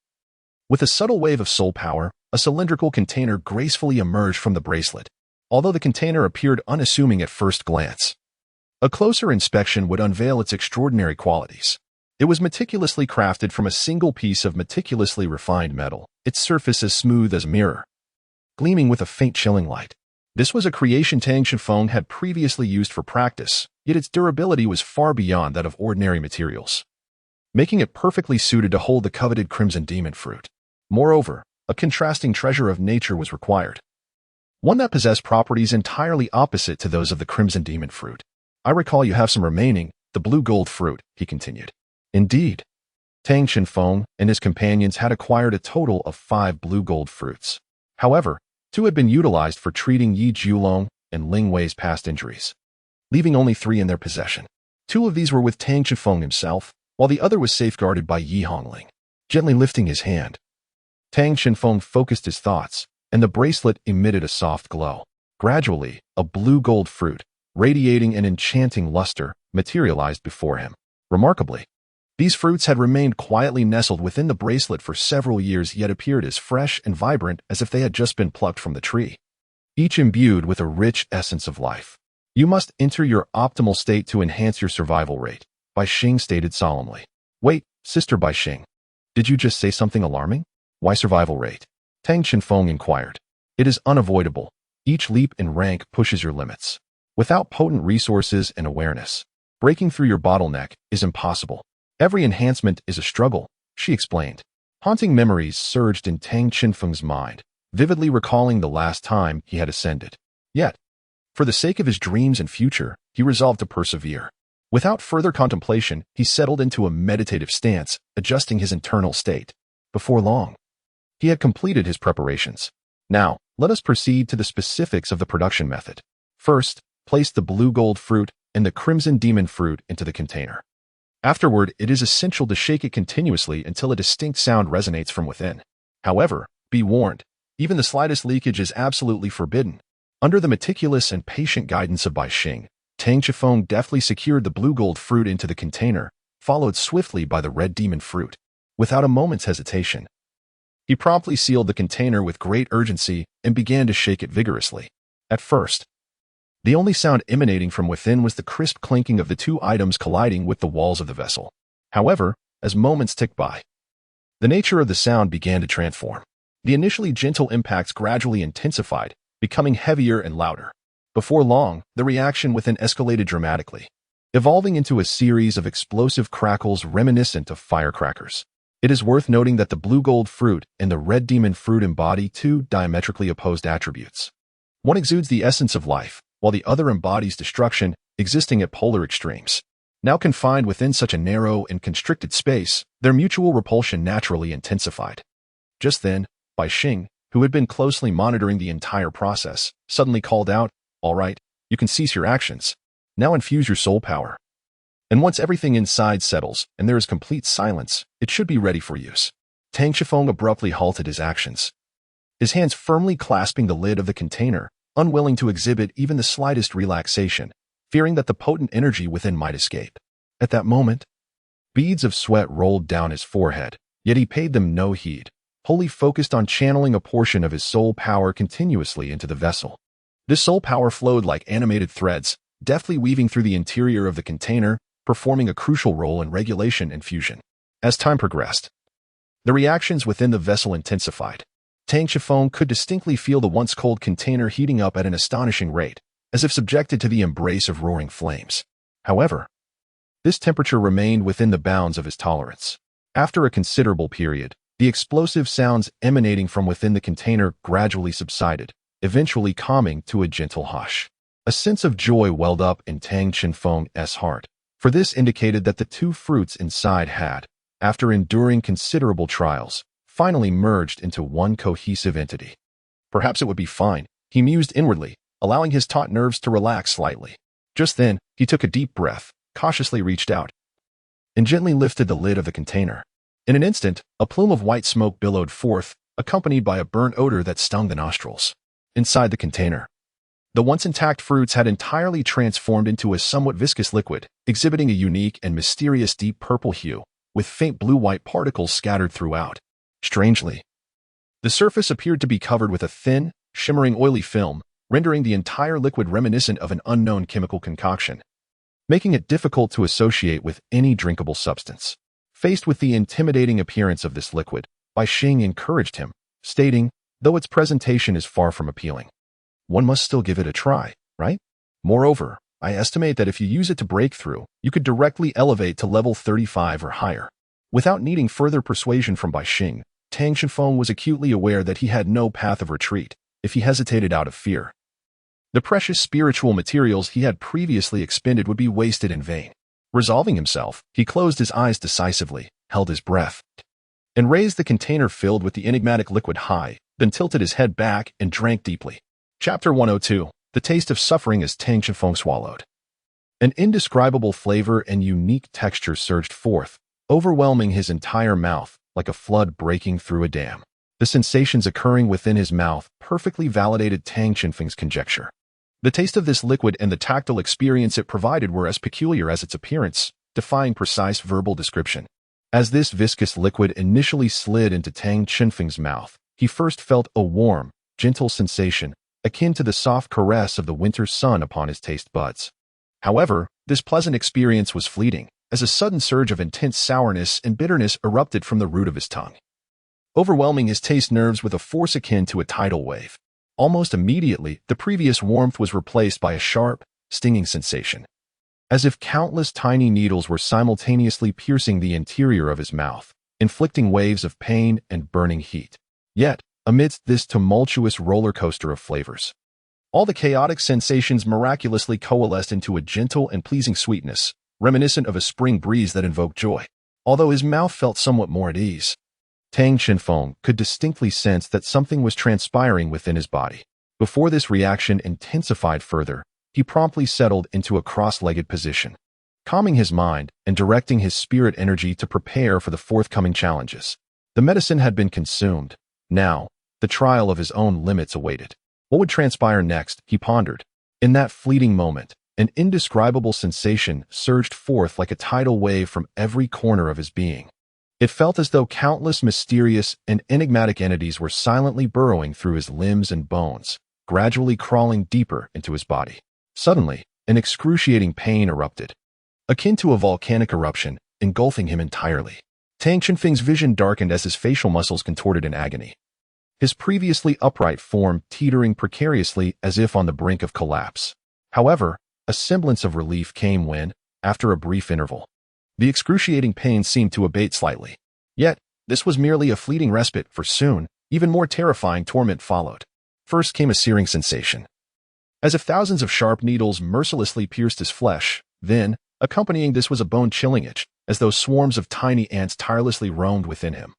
with a subtle wave of soul power, a cylindrical container gracefully emerged from the bracelet. Although the container appeared unassuming at first glance, a closer inspection would unveil its extraordinary qualities. It was meticulously crafted from a single piece of meticulously refined metal, its surface as smooth as a mirror, gleaming with a faint chilling light. This was a creation Tang Shifeng had previously used for practice, yet its durability was far beyond that of ordinary materials, making it perfectly suited to hold the coveted crimson demon fruit. Moreover, a contrasting treasure of nature was required, one that possessed properties entirely opposite to those of the crimson demon fruit. I recall you have some remaining, the blue gold fruit, he continued. Indeed, Tang Shifeng and his companions had acquired a total of 5 blue gold fruits. However, 2 had been utilized for treating Yi Julong and Ling Wei's past injuries, leaving only 3 in their possession. 2 of these were with Tang Shifeng himself, while the other was safeguarded by Yi Hongling. Gently lifting his hand, Tang Shifeng focused his thoughts, and the bracelet emitted a soft glow. Gradually, a blue gold fruit, radiating an enchanting luster, materialized before him. Remarkably, these fruits had remained quietly nestled within the bracelet for several years, yet appeared as fresh and vibrant as if they had just been plucked from the tree, each imbued with a rich essence of life. You must enter your optimal state to enhance your survival rate, Bai Xing stated solemnly. Wait, Sister Bai Xing, did you just say something alarming? Why survival rate? Tang Shifeng inquired. It is unavoidable. Each leap in rank pushes your limits. Without potent resources and awareness, breaking through your bottleneck is impossible. Every enhancement is a struggle, she explained. Haunting memories surged in Tang Shifeng's mind, vividly recalling the last time he had ascended. Yet, for the sake of his dreams and future, he resolved to persevere. Without further contemplation, he settled into a meditative stance, adjusting his internal state. Before long, he had completed his preparations. Now, let us proceed to the specifics of the production method. First, place the blue gold fruit and the crimson demon fruit into the container. Afterward, it is essential to shake it continuously until a distinct sound resonates from within. However, be warned, even the slightest leakage is absolutely forbidden. Under the meticulous and patient guidance of Bai Xing, Tang Shifeng deftly secured the blue gold fruit into the container, followed swiftly by the red demon fruit. Without a moment's hesitation, he promptly sealed the container with great urgency and began to shake it vigorously. At first, the only sound emanating from within was the crisp clinking of the 2 items colliding with the walls of the vessel. However, as moments ticked by, the nature of the sound began to transform. The initially gentle impacts gradually intensified, becoming heavier and louder. Before long, the reaction within escalated dramatically, evolving into a series of explosive crackles reminiscent of firecrackers. It is worth noting that the blue gold fruit and the red demon fruit embody 2 diametrically opposed attributes. One exudes the essence of life, while the other embodies destruction, existing at polar extremes. Now confined within such a narrow and constricted space, their mutual repulsion naturally intensified. Just then, Bai Xing, who had been closely monitoring the entire process, suddenly called out, "All right, you can cease your actions. Now infuse your soul power. And once everything inside settles and there is complete silence, it should be ready for use." Tang Shifeng abruptly halted his actions, his hands firmly clasping the lid of the container, unwilling to exhibit even the slightest relaxation, fearing that the potent energy within might escape. At that moment, beads of sweat rolled down his forehead, yet he paid them no heed, wholly focused on channeling a portion of his soul power continuously into the vessel. This soul power flowed like animated threads, deftly weaving through the interior of the container, performing a crucial role in regulation and fusion. As time progressed, the reactions within the vessel intensified. Tang Shifeng could distinctly feel the once cold container heating up at an astonishing rate, as if subjected to the embrace of roaring flames. However, this temperature remained within the bounds of his tolerance. After a considerable period, the explosive sounds emanating from within the container gradually subsided, eventually calming to a gentle hush. A sense of joy welled up in Tang Shifeng's heart, for this indicated that the 2 fruits inside had, after enduring considerable trials, finally merged into one cohesive entity. Perhaps it would be fine, he mused inwardly, allowing his taut nerves to relax slightly. Just then, he took a deep breath, cautiously reached out, and gently lifted the lid of the container. In an instant, a plume of white smoke billowed forth, accompanied by a burnt odor that stung the nostrils. Inside the container, The once intact fruits had entirely transformed into a somewhat viscous liquid, exhibiting a unique and mysterious deep purple hue, with faint blue-white particles scattered throughout. Strangely, the surface appeared to be covered with a thin, shimmering oily film, rendering the entire liquid reminiscent of an unknown chemical concoction, making it difficult to associate with any drinkable substance. Faced with the intimidating appearance of this liquid, Bai Xing encouraged him, stating, though its presentation is far from appealing, one must still give it a try, right? Moreover, I estimate that if you use it to break through, you could directly elevate to level 35 or higher. Without needing further persuasion from Bai Xing, Tang Shenfeng was acutely aware that he had no path of retreat if he hesitated out of fear. The precious spiritual materials he had previously expended would be wasted in vain. Resolving himself, he closed his eyes decisively, held his breath, and raised the container filled with the enigmatic liquid high, then tilted his head back and drank deeply. Chapter 102. The taste of suffering as Tang Shenfeng swallowed. An indescribable flavor and unique texture surged forth, overwhelming his entire mouth like a flood breaking through a dam. The sensations occurring within his mouth perfectly validated Tang Shenfeng's conjecture. The taste of this liquid and the tactile experience it provided were as peculiar as its appearance, defying precise verbal description. As this viscous liquid initially slid into Tang Shenfeng's mouth, he first felt a warm, gentle sensation, akin to the soft caress of the winter sun upon his taste buds. However, this pleasant experience was fleeting, as a sudden surge of intense sourness and bitterness erupted from the root of his tongue, overwhelming his taste nerves with a force akin to a tidal wave. Almost immediately, the previous warmth was replaced by a sharp, stinging sensation, as if countless tiny needles were simultaneously piercing the interior of his mouth, inflicting waves of pain and burning heat. Yet, amidst this tumultuous roller coaster of flavors, all the chaotic sensations miraculously coalesced into a gentle and pleasing sweetness, reminiscent of a spring breeze that invoked joy. Although his mouth felt somewhat more at ease, Tang Shenfeng could distinctly sense that something was transpiring within his body. Before this reaction intensified further, he promptly settled into a cross-legged position, calming his mind and directing his spirit energy to prepare for the forthcoming challenges. The medicine had been consumed. Now, the trial of his own limits awaited. What would transpire next, he pondered. In that fleeting moment, an indescribable sensation surged forth like a tidal wave from every corner of his being. It felt as though countless mysterious and enigmatic entities were silently burrowing through his limbs and bones, gradually crawling deeper into his body. Suddenly, an excruciating pain erupted, akin to a volcanic eruption, engulfing him entirely. Tang Shenfeng's vision darkened as his facial muscles contorted in agony, his previously upright form teetering precariously as if on the brink of collapse. However, a semblance of relief came when, after a brief interval, the excruciating pain seemed to abate slightly. Yet, this was merely a fleeting respite, for soon, even more terrifying torment followed. First came a searing sensation, as if thousands of sharp needles mercilessly pierced his flesh. Then, accompanying this was a bone-chilling itch, as though swarms of tiny ants tirelessly roamed within him,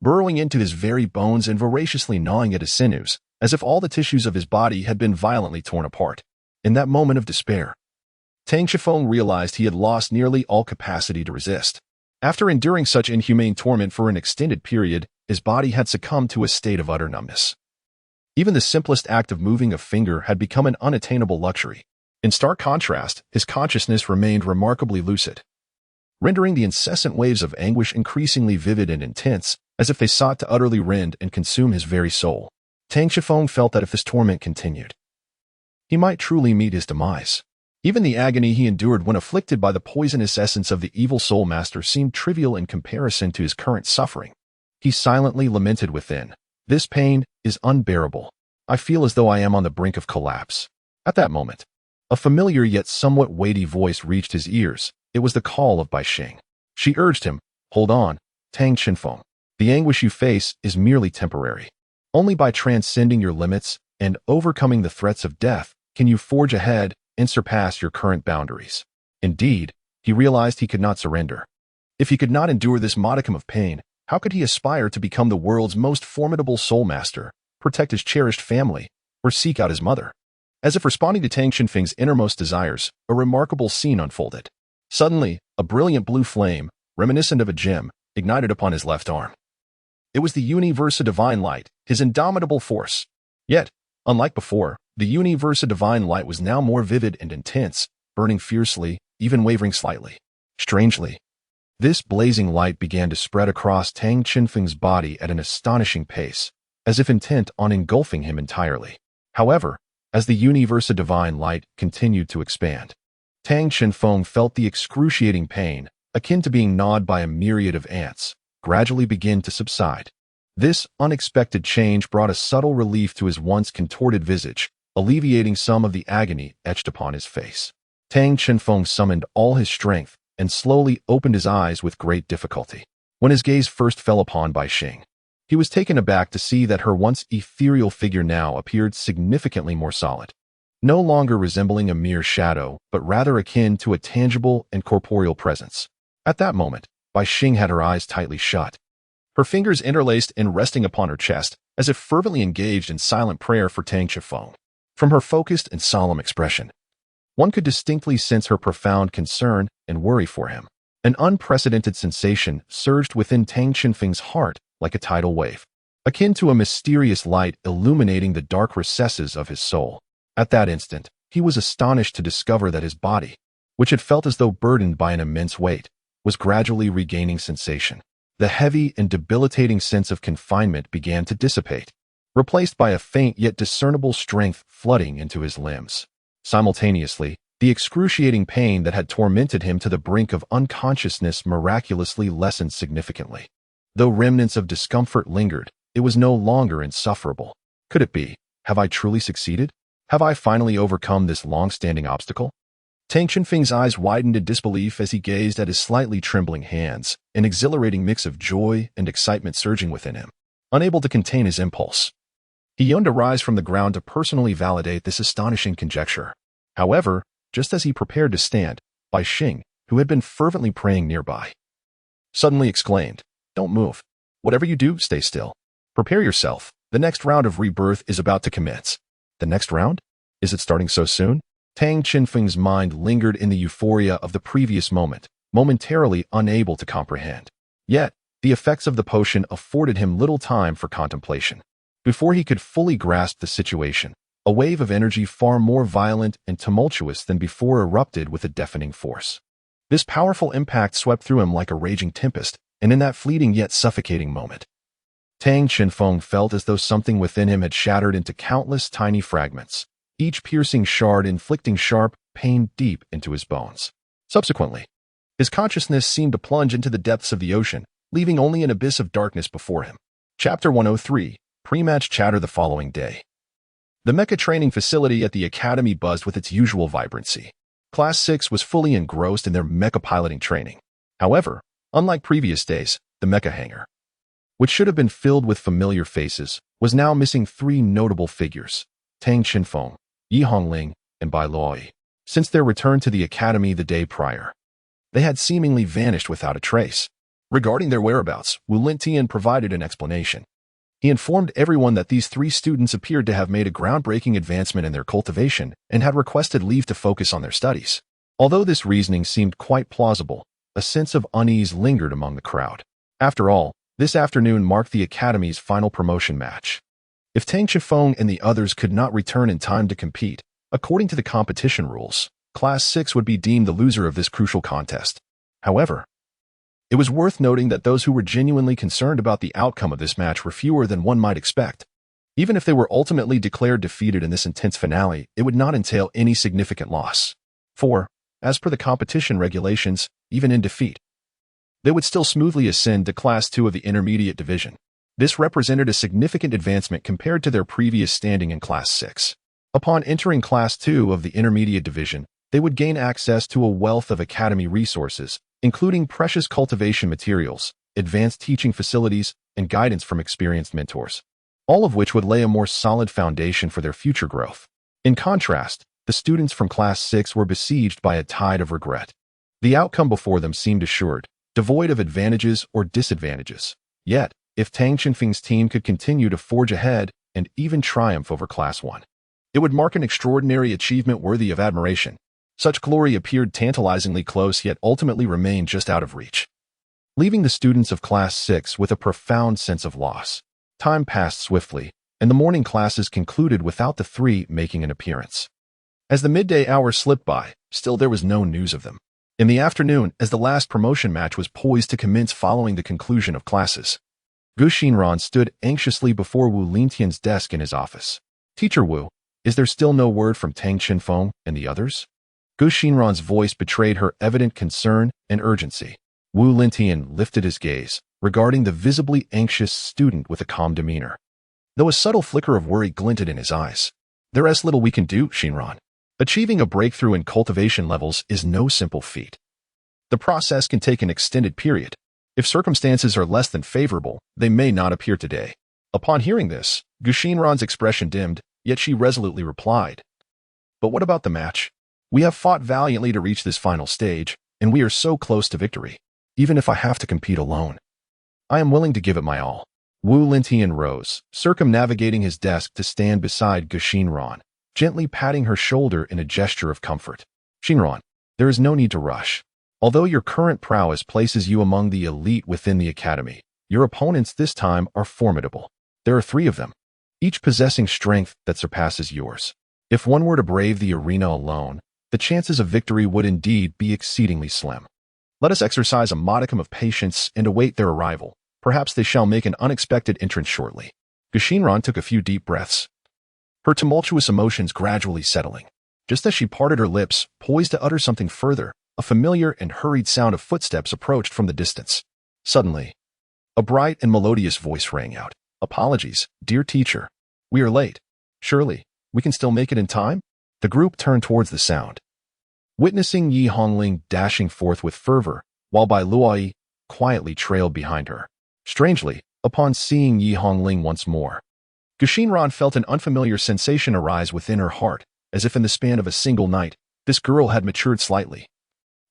burrowing into his very bones and voraciously gnawing at his sinews, as if all the tissues of his body had been violently torn apart. In that moment of despair, Tang Shenfeng realized he had lost nearly all capacity to resist. After enduring such inhumane torment for an extended period, his body had succumbed to a state of utter numbness. Even the simplest act of moving a finger had become an unattainable luxury. In stark contrast, his consciousness remained remarkably lucid, rendering the incessant waves of anguish increasingly vivid and intense, as if they sought to utterly rend and consume his very soul. Tang Shenfeng felt that if this torment continued, he might truly meet his demise. Even the agony he endured when afflicted by the poisonous essence of the evil soul master seemed trivial in comparison to his current suffering. He silently lamented within, "This pain is unbearable. I feel as though I am on the brink of collapse." At that moment, a familiar yet somewhat weighty voice reached his ears. It was the call of Bai Xing. She urged him, "Hold on, Tang Shenfeng. The anguish you face is merely temporary. Only by transcending your limits and overcoming the threats of death can you forge ahead and surpass your current boundaries." Indeed, he realized he could not surrender. If he could not endure this modicum of pain, how could he aspire to become the world's most formidable soul master, protect his cherished family, or seek out his mother? As if responding to Tang Shenfeng's innermost desires, a remarkable scene unfolded. Suddenly, a brilliant blue flame, reminiscent of a gem, ignited upon his left arm. It was the universal divine light, his indomitable force. Yet, unlike before, The universe of divine light was now more vivid and intense, burning fiercely, even wavering slightly. Strangely, this blazing light began to spread across Tang Qinfeng's body at an astonishing pace, as if intent on engulfing him entirely. However, as the universe of divine light continued to expand, Tang Qinfeng felt the excruciating pain, akin to being gnawed by a myriad of ants, gradually begin to subside. This unexpected change brought a subtle relief to his once contorted visage, alleviating some of the agony etched upon his face. Tang Qinfeng summoned all his strength and slowly opened his eyes with great difficulty. When his gaze first fell upon Bai Xing, he was taken aback to see that her once ethereal figure now appeared significantly more solid, no longer resembling a mere shadow, but rather akin to a tangible and corporeal presence. At that moment, Bai Xing had her eyes tightly shut, her fingers interlaced and resting upon her chest, as if fervently engaged in silent prayer for Tang Qinfeng. From her focused and solemn expression, one could distinctly sense her profound concern and worry for him. An unprecedented sensation surged within Tang Qinfeng's heart like a tidal wave, akin to a mysterious light illuminating the dark recesses of his soul. At that instant, he was astonished to discover that his body, which had felt as though burdened by an immense weight, was gradually regaining sensation. The heavy and debilitating sense of confinement began to dissipate, replaced by a faint yet discernible strength flooding into his limbs. Simultaneously, the excruciating pain that had tormented him to the brink of unconsciousness miraculously lessened significantly. Though remnants of discomfort lingered, it was no longer insufferable. Could it be? Have I truly succeeded? Have I finally overcome this long-standing obstacle? Tang Qinfeng's eyes widened in disbelief as he gazed at his slightly trembling hands, an exhilarating mix of joy and excitement surging within him. Unable to contain his impulse, he yearned to rise from the ground to personally validate this astonishing conjecture. However, just as he prepared to stand, Bai Xing, who had been fervently praying nearby, suddenly exclaimed, "Don't move. Whatever you do, stay still. Prepare yourself. The next round of rebirth is about to commence." The next round? Is it starting so soon? Tang Qinfeng's mind lingered in the euphoria of the previous moment, momentarily unable to comprehend. Yet, the effects of the potion afforded him little time for contemplation. Before he could fully grasp the situation, a wave of energy far more violent and tumultuous than before erupted with a deafening force. This powerful impact swept through him like a raging tempest, and in that fleeting yet suffocating moment, Tang Qinfeng felt as though something within him had shattered into countless tiny fragments, each piercing shard inflicting sharp pain deep into his bones. Subsequently, his consciousness seemed to plunge into the depths of the ocean, leaving only an abyss of darkness before him. Chapter 103, Pre-match chatter the following day. The mecha training facility at the academy buzzed with its usual vibrancy. Class 6 was fully engrossed in their mecha piloting training. However, unlike previous days, the mecha hangar, which should have been filled with familiar faces, was now missing three notable figures: Tang Qinfeng, Yi Hongling, and Bai Luoyi. Since their return to the academy the day prior, they had seemingly vanished without a trace. Regarding their whereabouts, Wu Lintian provided an explanation. He informed everyone that these three students appeared to have made a groundbreaking advancement in their cultivation and had requested leave to focus on their studies. Although this reasoning seemed quite plausible, a sense of unease lingered among the crowd. After all, this afternoon marked the academy's final promotion match. If Tang Qinfeng and the others could not return in time to compete, according to the competition rules, Class 6 would be deemed the loser of this crucial contest. However, it was worth noting that those who were genuinely concerned about the outcome of this match were fewer than one might expect. Even if they were ultimately declared defeated in this intense finale, it would not entail any significant loss. For, as per the competition regulations, even in defeat, they would still smoothly ascend to Class 2 of the Intermediate Division. This represented a significant advancement compared to their previous standing in Class 6. Upon entering Class 2 of the Intermediate Division, they would gain access to a wealth of academy resources, including precious cultivation materials, advanced teaching facilities, and guidance from experienced mentors, all of which would lay a more solid foundation for their future growth. In contrast, the students from Class 6 were besieged by a tide of regret. The outcome before them seemed assured, devoid of advantages or disadvantages. Yet, if Tang Qinfeng's team could continue to forge ahead and even triumph over Class 1, it would mark an extraordinary achievement worthy of admiration. Such glory appeared tantalizingly close yet ultimately remained just out of reach, leaving the students of Class 6 with a profound sense of loss. Time passed swiftly, and the morning classes concluded without the three making an appearance. As the midday hour slipped by, still there was no news of them. In the afternoon, as the last promotion match was poised to commence following the conclusion of classes, Gu Xinran stood anxiously before Wu Lintian's desk in his office. "Teacher Wu, is there still no word from Tang Qinfeng and the others?" Gu Xinran's voice betrayed her evident concern and urgency. Wu Lintian lifted his gaze, regarding the visibly anxious student with a calm demeanor, though a subtle flicker of worry glinted in his eyes. "There is little we can do, Xinran. Achieving a breakthrough in cultivation levels is no simple feat. The process can take an extended period. If circumstances are less than favorable, they may not appear today." Upon hearing this, Gu Xinran's expression dimmed, yet she resolutely replied, "But what about the match? We have fought valiantly to reach this final stage, and we are so close to victory. Even if I have to compete alone, I am willing to give it my all." Wu Lintian rose, circumnavigating his desk to stand beside Gu Xinran, gently patting her shoulder in a gesture of comfort. "Xinran, there is no need to rush. Although your current prowess places you among the elite within the academy, your opponents this time are formidable. There are three of them, each possessing strength that surpasses yours. If one were to brave the arena alone, the chances of victory would indeed be exceedingly slim. Let us exercise a modicum of patience and await their arrival. Perhaps they shall make an unexpected entrance shortly." Gu Xinran took a few deep breaths, her tumultuous emotions gradually settling. Just as she parted her lips, poised to utter something further, a familiar and hurried sound of footsteps approached from the distance. Suddenly, a bright and melodious voice rang out. "Apologies, dear teacher. We are late. Surely, we can still make it in time?" The group turned towards the sound, witnessing Yi Hongling dashing forth with fervor, while Bai Luoyi quietly trailed behind her. Strangely, upon seeing Yi Hongling once more, Gu Xinran felt an unfamiliar sensation arise within her heart, as if in the span of a single night, this girl had matured slightly,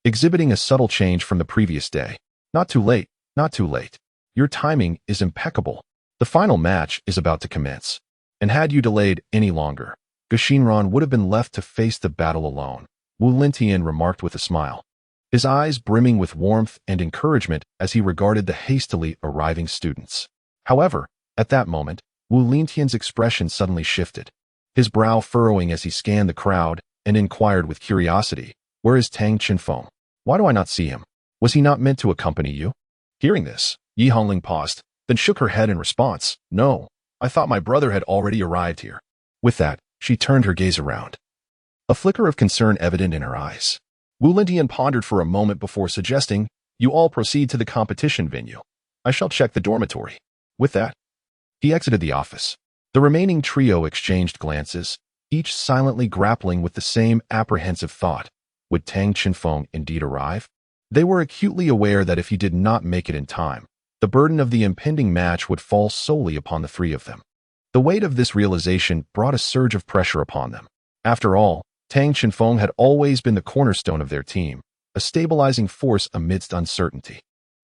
exhibiting a subtle change from the previous day. "Not too late, not too late. Your timing is impeccable. The final match is about to commence, and had you delayed any longer, Gu Xinran would have been left to face the battle alone," Wu Lintian remarked with a smile, his eyes brimming with warmth and encouragement as he regarded the hastily arriving students. However, at that moment, Wu Lintian's expression suddenly shifted, his brow furrowing as he scanned the crowd and inquired with curiosity, "Where is Tang Qinfeng? Why do I not see him? Was he not meant to accompany you?" Hearing this, Yi Hongling paused, then shook her head in response. "No, I thought my brother had already arrived here." With that, she turned her gaze around, a flicker of concern evident in her eyes. Wu Lintian pondered for a moment before suggesting, "You all proceed to the competition venue. I shall check the dormitory." With that, he exited the office. The remaining trio exchanged glances, each silently grappling with the same apprehensive thought. Would Tang Qinfeng indeed arrive? They were acutely aware that if he did not make it in time, the burden of the impending match would fall solely upon the three of them. The weight of this realization brought a surge of pressure upon them. After all, Tang Qinfeng had always been the cornerstone of their team, a stabilizing force amidst uncertainty.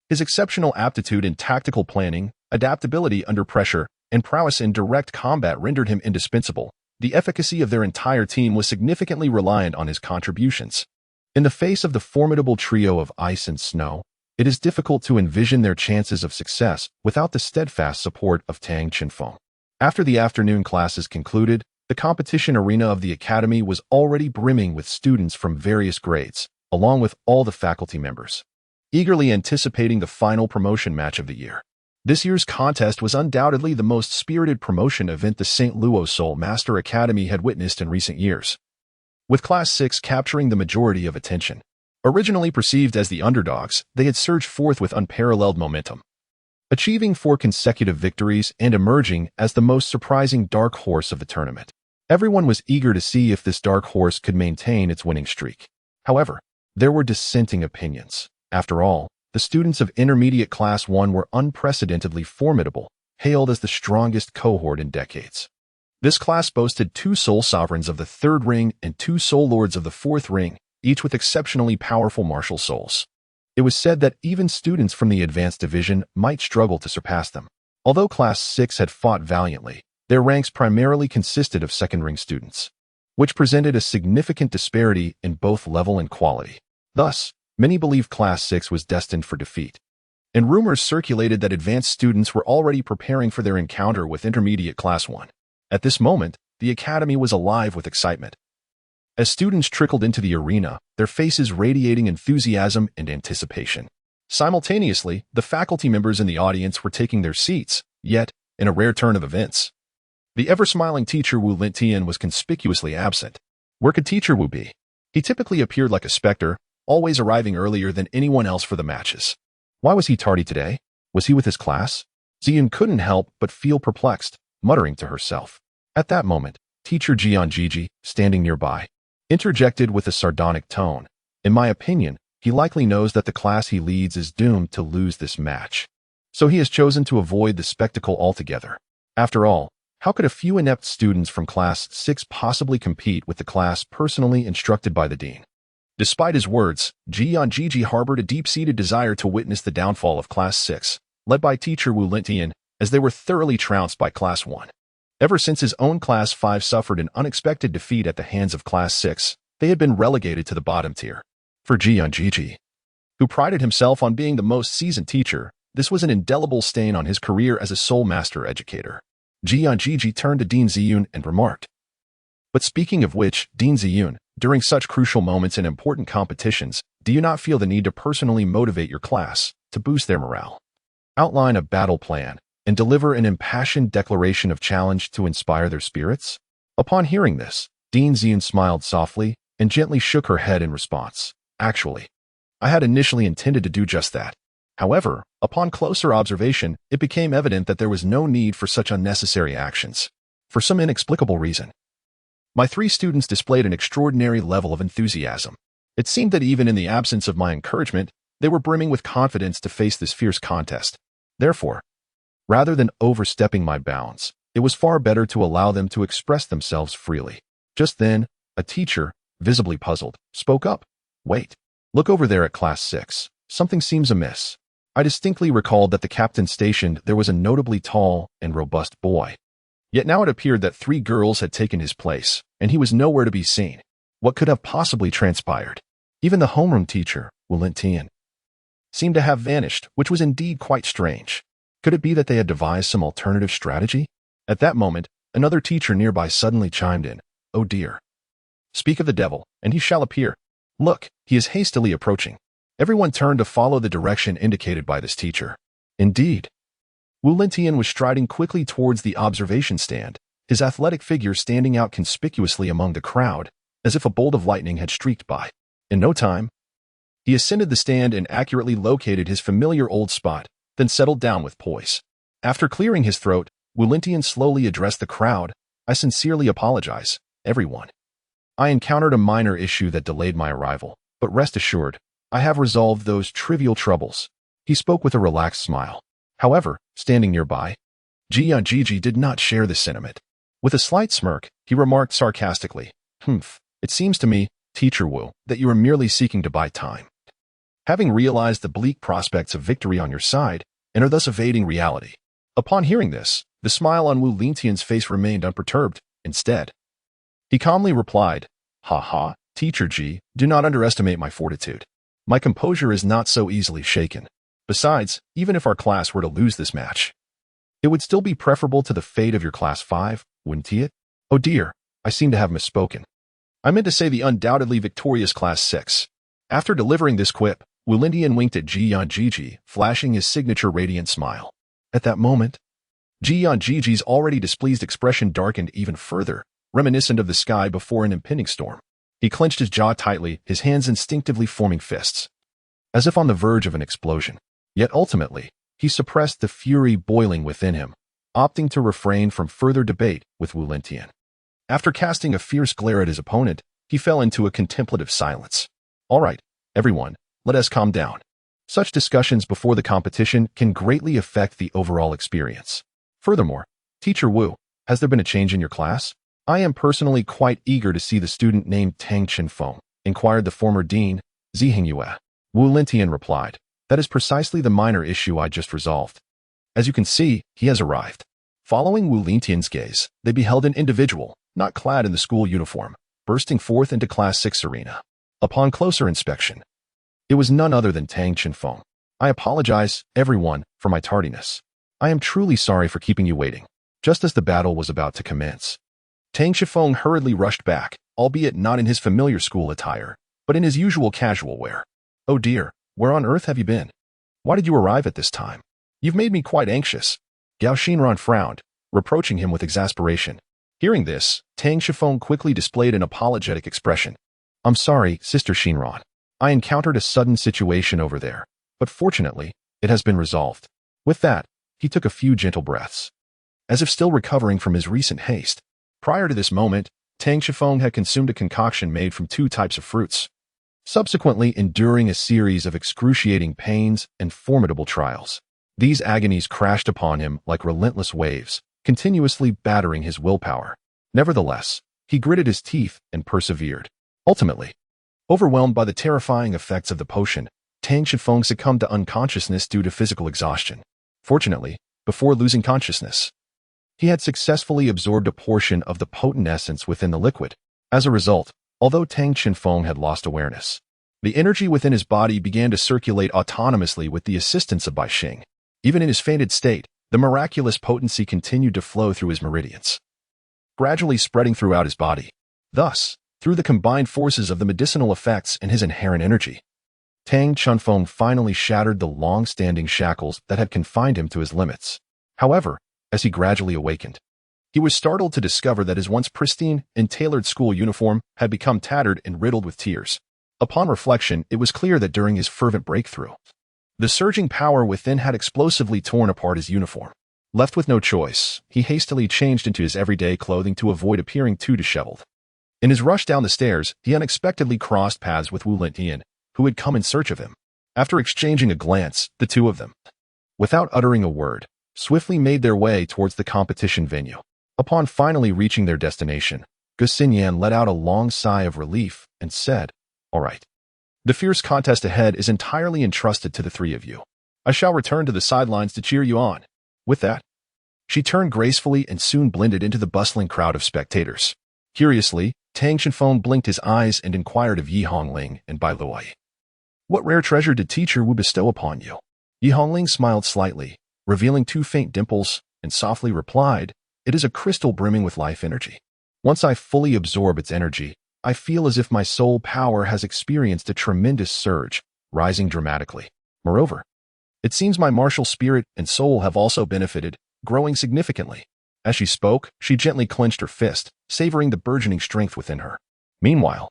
His exceptional aptitude in tactical planning, adaptability under pressure, and prowess in direct combat rendered him indispensable. The efficacy of their entire team was significantly reliant on his contributions. In the face of the formidable trio of ice and snow, it is difficult to envision their chances of success without the steadfast support of Tang Qinfeng. After the afternoon classes concluded, the competition arena of the academy was already brimming with students from various grades, along with all the faculty members, eagerly anticipating the final promotion match of the year. This year's contest was undoubtedly the most spirited promotion event the St. Luo Soul Master Academy had witnessed in recent years, with Class 6 capturing the majority of attention. Originally perceived as the underdogs, they had surged forth with unparalleled momentum, achieving 4 consecutive victories and emerging as the most surprising dark horse of the tournament. Everyone was eager to see if this dark horse could maintain its winning streak. However, there were dissenting opinions. After all, the students of Intermediate Class 1 were unprecedentedly formidable, hailed as the strongest cohort in decades. This class boasted 2 Soul Sovereigns of the 3rd Ring and 2 Soul Lords of the 4th Ring, each with exceptionally powerful martial souls. It was said that even students from the Advanced Division might struggle to surpass them. Although Class 6 had fought valiantly, their ranks primarily consisted of 2nd Ring students, which presented a significant disparity in both level and quality. Thus, many believed Class 6 was destined for defeat, and rumors circulated that advanced students were already preparing for their encounter with Intermediate Class 1. At this moment, the academy was alive with excitement. As students trickled into the arena, their faces radiating enthusiasm and anticipation. Simultaneously, the faculty members in the audience were taking their seats, yet, in a rare turn of events, the ever-smiling teacher Wu Lintian was conspicuously absent. Where could teacher Wu be? He typically appeared like a specter, always arriving earlier than anyone else for the matches. Why was he tardy today? Was he with his class? Ziyun couldn't help but feel perplexed, muttering to herself. At that moment, teacher Jianjiji, standing nearby, interjected with a sardonic tone. In my opinion, he likely knows that the class he leads is doomed to lose this match. So he has chosen to avoid the spectacle altogether. After all, how could a few inept students from Class 6 possibly compete with the class personally instructed by the dean? Despite his words, Jianjiji harbored a deep-seated desire to witness the downfall of Class 6, led by teacher Wu Lintian, as they were thoroughly trounced by Class 1. Ever since his own Class 5 suffered an unexpected defeat at the hands of Class 6, they had been relegated to the bottom tier. For Jianjiji, who prided himself on being the most seasoned teacher, this was an indelible stain on his career as a sole master educator. Jianjiji turned to Dean Ziyun and remarked, "But speaking of which, Dean Ziyun, during such crucial moments in important competitions, do you not feel the need to personally motivate your class, to boost their morale? Outline a battle plan, and deliver an impassioned declaration of challenge to inspire their spirits?" Upon hearing this, Dean Ziyun smiled softly and gently shook her head in response. "Actually, I had initially intended to do just that. However, upon closer observation, it became evident that there was no need for such unnecessary actions. For some inexplicable reason, my 3 students displayed an extraordinary level of enthusiasm. It seemed that even in the absence of my encouragement, they were brimming with confidence to face this fierce contest. Therefore, rather than overstepping my bounds, it was far better to allow them to express themselves freely." Just then, a teacher, visibly puzzled, spoke up. "Wait, look over there at Class 6. Something seems amiss." I distinctly recalled that the captain stationed there was a notably tall and robust boy. Yet now it appeared that 3 girls had taken his place, and he was nowhere to be seen. What could have possibly transpired? Even the homeroom teacher, Wu Lintian, seemed to have vanished, which was indeed quite strange. Could it be that they had devised some alternative strategy? At that moment, another teacher nearby suddenly chimed in. "Oh dear. Speak of the devil, and he shall appear. Look, he is hastily approaching." Everyone turned to follow the direction indicated by this teacher. Indeed, Wu Lintian was striding quickly towards the observation stand, his athletic figure standing out conspicuously among the crowd, as if a bolt of lightning had streaked by. In no time, he ascended the stand and accurately located his familiar old spot, then settled down with poise. After clearing his throat, Wu Lintian slowly addressed the crowd. "I sincerely apologize, everyone. I encountered a minor issue that delayed my arrival, but rest assured, I have resolved those trivial troubles." He spoke with a relaxed smile. However, standing nearby, Jianjiji did not share this sentiment. With a slight smirk, he remarked sarcastically, "It seems to me, teacher Wu, that you are merely seeking to buy time. Having realized the bleak prospects of victory on your side, and are thus evading reality." Upon hearing this, the smile on Wu Lintian's face remained unperturbed. Instead, he calmly replied, "Ha ha, teacher Ji, do not underestimate my fortitude. My composure is not so easily shaken. Besides, even if our class were to lose this match, it would still be preferable to the fate of your Class 5, wouldn't it? Oh dear, I seem to have misspoken. I meant to say the undoubtedly victorious Class 6. After delivering this quip, Wu Lintian winked at Jianjiji, flashing his signature radiant smile. At that moment, Jianjiji's already displeased expression darkened even further, reminiscent of the sky before an impending storm. He clenched his jaw tightly, his hands instinctively forming fists, as if on the verge of an explosion. Yet ultimately, he suppressed the fury boiling within him, opting to refrain from further debate with Wu Lintian. After casting a fierce glare at his opponent, he fell into a contemplative silence. "All right, everyone, let us calm down. Such discussions before the competition can greatly affect the overall experience. Furthermore, Teacher Wu, has there been a change in your class? I am personally quite eager to see the student named Tang Chenfeng," inquired the former dean, Ziheng. Wu Lintian replied, "That is precisely the minor issue I just resolved. As you can see, he has arrived." Following Wu Lintian's gaze, they beheld an individual, not clad in the school uniform, bursting forth into Class 6 arena. Upon closer inspection, it was none other than Tang Chenfeng. "I apologize, everyone, for my tardiness. I am truly sorry for keeping you waiting. Just as the battle was about to commence, Tang Shifeng hurriedly rushed back, albeit not in his familiar school attire, but in his usual casual wear. "Oh dear, where on earth have you been? Why did you arrive at this time? You've made me quite anxious." Gao Xinran frowned, reproaching him with exasperation. Hearing this, Tang Shifeng quickly displayed an apologetic expression. "I'm sorry, Sister Xinran. I encountered a sudden situation over there, but fortunately, it has been resolved." With that, he took a few gentle breaths, as if still recovering from his recent haste. Prior to this moment, Tang Shifeng had consumed a concoction made from 2 types of fruits, subsequently enduring a series of excruciating pains and formidable trials. These agonies crashed upon him like relentless waves, continuously battering his willpower. Nevertheless, he gritted his teeth and persevered. Ultimately, overwhelmed by the terrifying effects of the potion, Tang Shifeng succumbed to unconsciousness due to physical exhaustion. Fortunately, before losing consciousness, he had successfully absorbed a portion of the potent essence within the liquid. As a result, although Tang Shifeng had lost awareness, the energy within his body began to circulate autonomously with the assistance of Bai Xing. Even in his fainted state, the miraculous potency continued to flow through his meridians, gradually spreading throughout his body. Thus, through the combined forces of the medicinal effects and his inherent energy, Tang Chunfeng finally shattered the long-standing shackles that had confined him to his limits. However, as he gradually awakened, he was startled to discover that his once pristine and tailored school uniform had become tattered and riddled with tears. Upon reflection, it was clear that during his fervent breakthrough, the surging power within had explosively torn apart his uniform. Left with no choice, he hastily changed into his everyday clothing to avoid appearing too disheveled. In his rush down the stairs, he unexpectedly crossed paths with Wu Lentian, who had come in search of him. After exchanging a glance, the two of them, without uttering a word, swiftly made their way towards the competition venue. Upon finally reaching their destination, Gu Xinyan let out a long sigh of relief and said, "All right. The fierce contest ahead is entirely entrusted to the 3 of you. I shall return to the sidelines to cheer you on." With that, she turned gracefully and soon blended into the bustling crowd of spectators. Curiously, Tang Shifeng blinked his eyes and inquired of Yi Hongling and Bai Luoyi, "What rare treasure did Teacher Wu bestow upon you?" Yi Hongling smiled slightly, revealing 2 faint dimples, and softly replied, "It is a crystal brimming with life energy. Once I fully absorb its energy, I feel as if my soul power has experienced a tremendous surge, rising dramatically. Moreover, it seems my martial spirit and soul have also benefited, growing significantly." As she spoke, she gently clenched her fist, savoring the burgeoning strength within her. Meanwhile,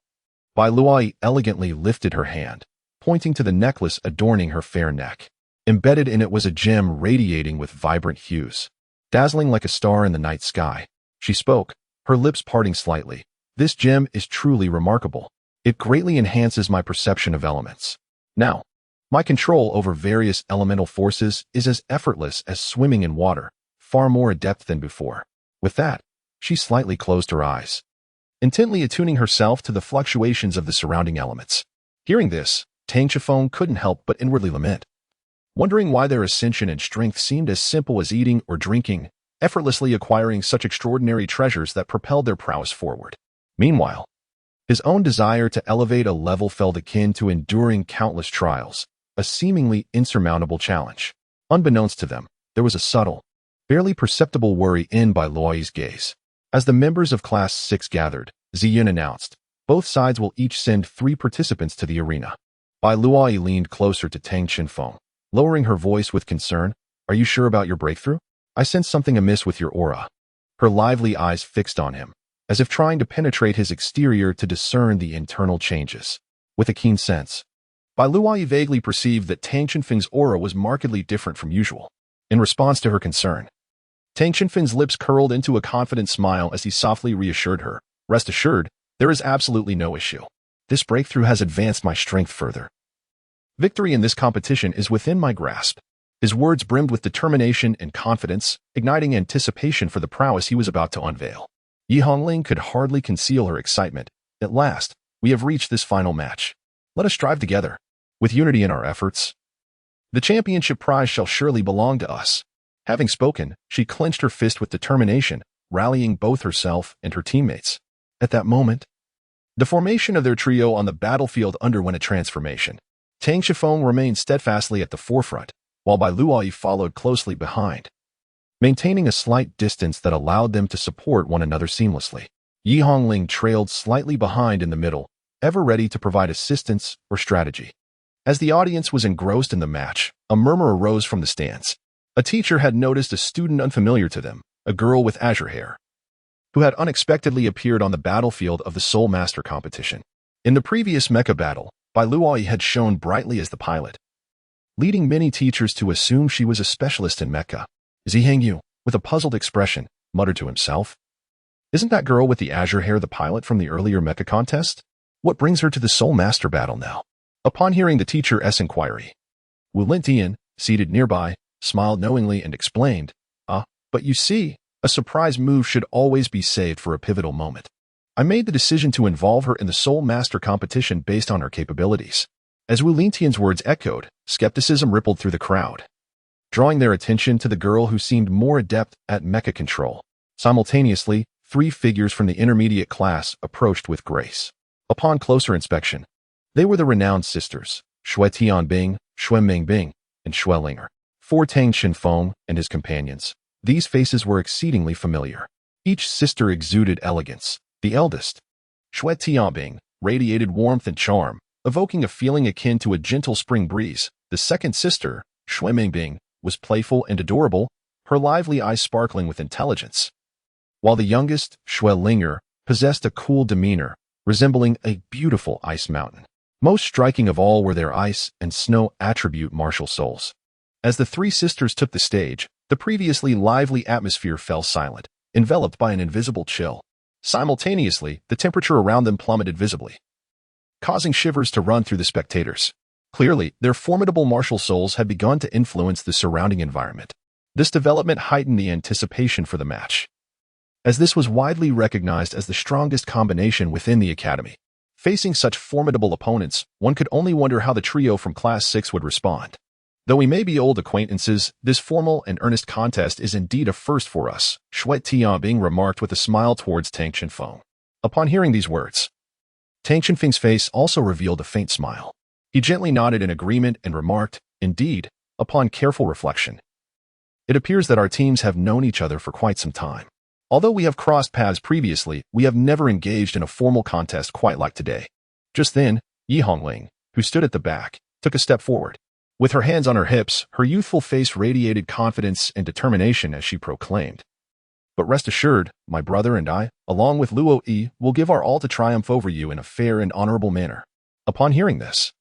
Bai Luoyi elegantly lifted her hand, pointing to the necklace adorning her fair neck. Embedded in it was a gem radiating with vibrant hues, dazzling like a star in the night sky. She spoke, her lips parting slightly. "This gem is truly remarkable. It greatly enhances my perception of elements. Now, my control over various elemental forces is as effortless as swimming in water, far more adept than before." With that, she slightly closed her eyes, intently attuning herself to the fluctuations of the surrounding elements. Hearing this, Tang Shifeng couldn't help but inwardly lament, wondering why their ascension and strength seemed as simple as eating or drinking, effortlessly acquiring such extraordinary treasures that propelled their prowess forward. Meanwhile, his own desire to elevate a level felt akin to enduring countless trials, a seemingly insurmountable challenge. Unbeknownst to them, there was a subtle, barely perceptible worry in Bai Luoyi's gaze. As the members of Class 6 gathered, Ziyun announced, "Both sides will each send 3 participants to the arena." Bai Luoyi leaned closer to Tang Qinfeng, lowering her voice with concern. "Are you sure about your breakthrough? I sense something amiss with your aura." Her lively eyes fixed on him, as if trying to penetrate his exterior to discern the internal changes. With a keen sense, Bai Luoyi vaguely perceived that Tang Qinfeng's aura was markedly different from usual. In response to her concern, Tang Qinfeng's lips curled into a confident smile as he softly reassured her, "Rest assured, there is absolutely no issue. This breakthrough has advanced my strength further. Victory in this competition is within my grasp." His words brimmed with determination and confidence, igniting anticipation for the prowess he was about to unveil. Yi Hongling could hardly conceal her excitement. "At last, we have reached this final match. Let us strive together, with unity in our efforts. The championship prize shall surely belong to us." Having spoken, she clenched her fist with determination, rallying both herself and her teammates. At that moment, the formation of their trio on the battlefield underwent a transformation. Tang Shifeng remained steadfastly at the forefront, while Bai Luoyi followed closely behind. maintaining a slight distance that allowed them to support one another seamlessly. Yi Hongling trailed slightly behind in the middle, ever ready to provide assistance or strategy. As the audience was engrossed in the match, a murmur arose from the stands. A teacher had noticed a student unfamiliar to them, a girl with azure hair, who had unexpectedly appeared on the battlefield of the Soul Master competition. In the previous mecha battle, Luo had shone brightly as the pilot, leading many teachers to assume she was a specialist in mecha. Zihengyu, with a puzzled expression, muttered to himself, "Isn't that girl with the azure hair the pilot from the earlier mecha contest? What brings her to the Soul Master battle now?" Upon hearing the teacher's inquiry, Wu Lintian, seated nearby, smiled knowingly and explained, but you see, a surprise move should always be saved for a pivotal moment. I made the decision to involve her in the Soul Master competition based on her capabilities." As Wu Lintian's words echoed, skepticism rippled through the crowd, drawing their attention to the girl who seemed more adept at mecha control. Simultaneously, 3 figures from the intermediate class approached with grace. Upon closer inspection, they were the renowned sisters, Xue Tianbing, Xue Mingbing, and Xue Linger. For Tang Xinfeng and his companions, these faces were exceedingly familiar. Each sister exuded elegance. The eldest, Xue Tianbing, radiated warmth and charm, evoking a feeling akin to a gentle spring breeze. The second sister, Xue Mingbing, was playful and adorable, her lively eyes sparkling with intelligence, while the youngest, Xue Linger, possessed a cool demeanor, resembling a beautiful ice mountain. Most striking of all were their ice and snow attribute martial souls. As the 3 sisters took the stage, the previously lively atmosphere fell silent, enveloped by an invisible chill. Simultaneously, the temperature around them plummeted visibly, causing shivers to run through the spectators. Clearly, their formidable martial souls had begun to influence the surrounding environment. This development heightened the anticipation for the match, as this was widely recognized as the strongest combination within the academy. Facing such formidable opponents, one could only wonder how the trio from Class 6 would respond. Though we may be old acquaintances, this formal and earnest contest is indeed a first for us, Xue Tianbing remarked with a smile towards Tang Xinfeng. Upon hearing these words, Tang Xinfeng's face also revealed a faint smile. He gently nodded in agreement and remarked, "Indeed, upon careful reflection, it appears that our teams have known each other for quite some time. Although we have crossed paths previously, we have never engaged in a formal contest quite like today." Just then, Yi Hongling, who stood at the back, took a step forward. With her hands on her hips, her youthful face radiated confidence and determination as she proclaimed, "But rest assured, my brother and I, along with Luo Yi, will give our all to triumph over you in a fair and honorable manner." Upon hearing this,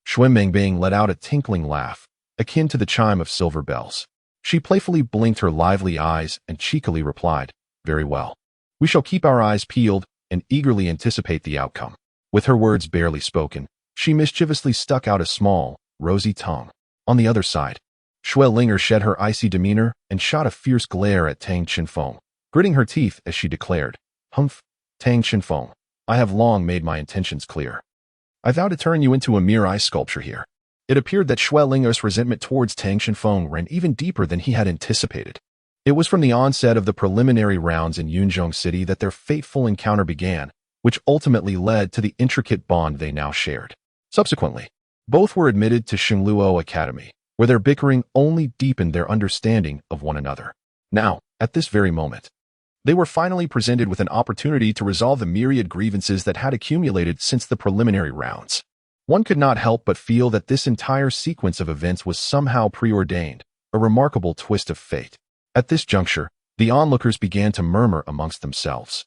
Xue Mingbing let out a tinkling laugh, akin to the chime of silver bells. She playfully blinked her lively eyes and cheekily replied, "Very well. We shall keep our eyes peeled and eagerly anticipate the outcome." With her words barely spoken, she mischievously stuck out a small, rosy tongue. On the other side, Xue Linger shed her icy demeanor and shot a fierce glare at Tang Xinfeng, gritting her teeth as she declared, "Humph, Tang Xinfeng, I have long made my intentions clear. I vow to turn you into a mere ice sculpture here." It appeared that Xue Linger's resentment towards Tang Xinfeng ran even deeper than he had anticipated. It was from the onset of the preliminary rounds in Yunzong City that their fateful encounter began, which ultimately led to the intricate bond they now shared. Subsequently, both were admitted to Xingluo Academy, where their bickering only deepened their understanding of one another. Now, at this very moment, they were finally presented with an opportunity to resolve the myriad grievances that had accumulated since the preliminary rounds. One could not help but feel that this entire sequence of events was somehow preordained, a remarkable twist of fate. At this juncture, the onlookers began to murmur amongst themselves.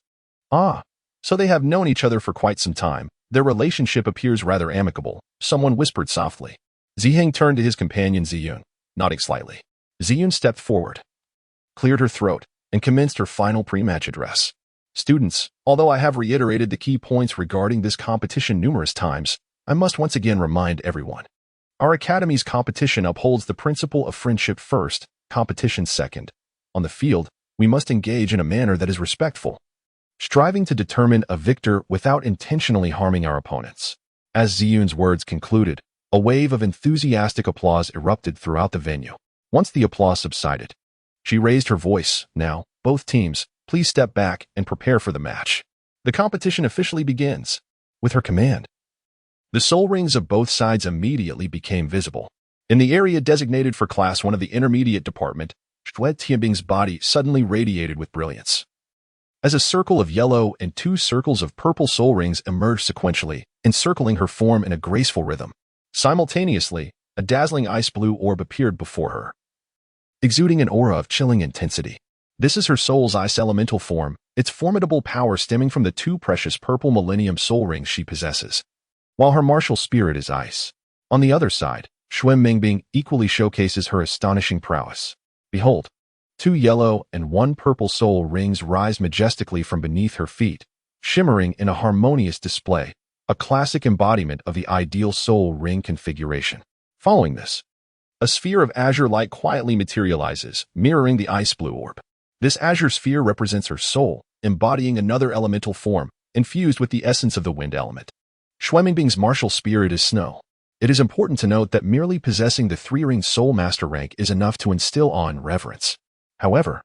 So they have known each other for quite some time. Their relationship appears rather amicable, someone whispered softly. Ziheng turned to his companion Ziyun, nodding slightly. Ziyun stepped forward, cleared her throat, and commenced her final pre-match address. "Students, although I have reiterated the key points regarding this competition numerous times, I must once again remind everyone. Our Academy's competition upholds the principle of friendship first, competition second. On the field, we must engage in a manner that is respectful, striving to determine a victor without intentionally harming our opponents." As Ziyun's words concluded, a wave of enthusiastic applause erupted throughout the venue. Once the applause subsided, she raised her voice. "Now, both teams, please step back and prepare for the match. The competition officially begins." With her command, the soul rings of both sides immediately became visible. In the area designated for Class 1 of the Intermediate Department, Xue Tianbing's body suddenly radiated with brilliance. As a circle of yellow and two circles of purple soul rings emerged sequentially, encircling her form in a graceful rhythm. Simultaneously, a dazzling ice blue orb appeared before her, exuding an aura of chilling intensity. This is her soul's ice elemental form, its formidable power stemming from the two precious purple millennium soul rings she possesses, while her martial spirit is ice. On the other side, Xue Mingbing equally showcases her astonishing prowess. Behold, two yellow and one purple soul rings rise majestically from beneath her feet, shimmering in a harmonious display, a classic embodiment of the ideal soul ring configuration. Following this, a sphere of azure light quietly materializes, mirroring the ice blue orb. This azure sphere represents her soul, embodying another elemental form, infused with the essence of the wind element. Xue Mingbing's martial spirit is snow. It is important to note that merely possessing the three-ring soul master rank is enough to instill awe and reverence. However,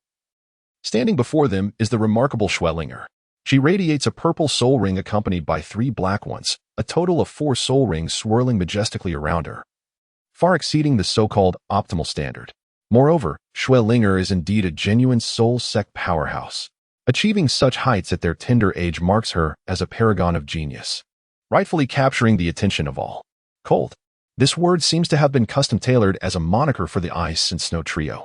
standing before them is the remarkable Xue Linger. She radiates a purple soul ring accompanied by three black ones, a total of 4 soul rings swirling majestically around her, far exceeding the so-called optimal standard. Moreover, Xue Linger is indeed a genuine soul sect powerhouse. Achieving such heights at their tender age marks her as a paragon of genius, rightfully capturing the attention of all. Cold. This word seems to have been custom-tailored as a moniker for the ice and snow trio.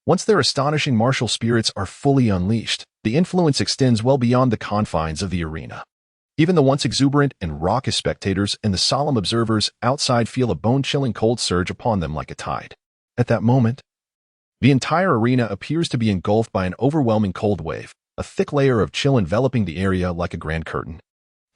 Once their astonishing martial spirits are fully unleashed, the influence extends well beyond the confines of the arena. Even the once exuberant and raucous spectators and the solemn observers outside feel a bone-chilling cold surge upon them like a tide. At that moment, the entire arena appears to be engulfed by an overwhelming cold wave, a thick layer of chill enveloping the area like a grand curtain.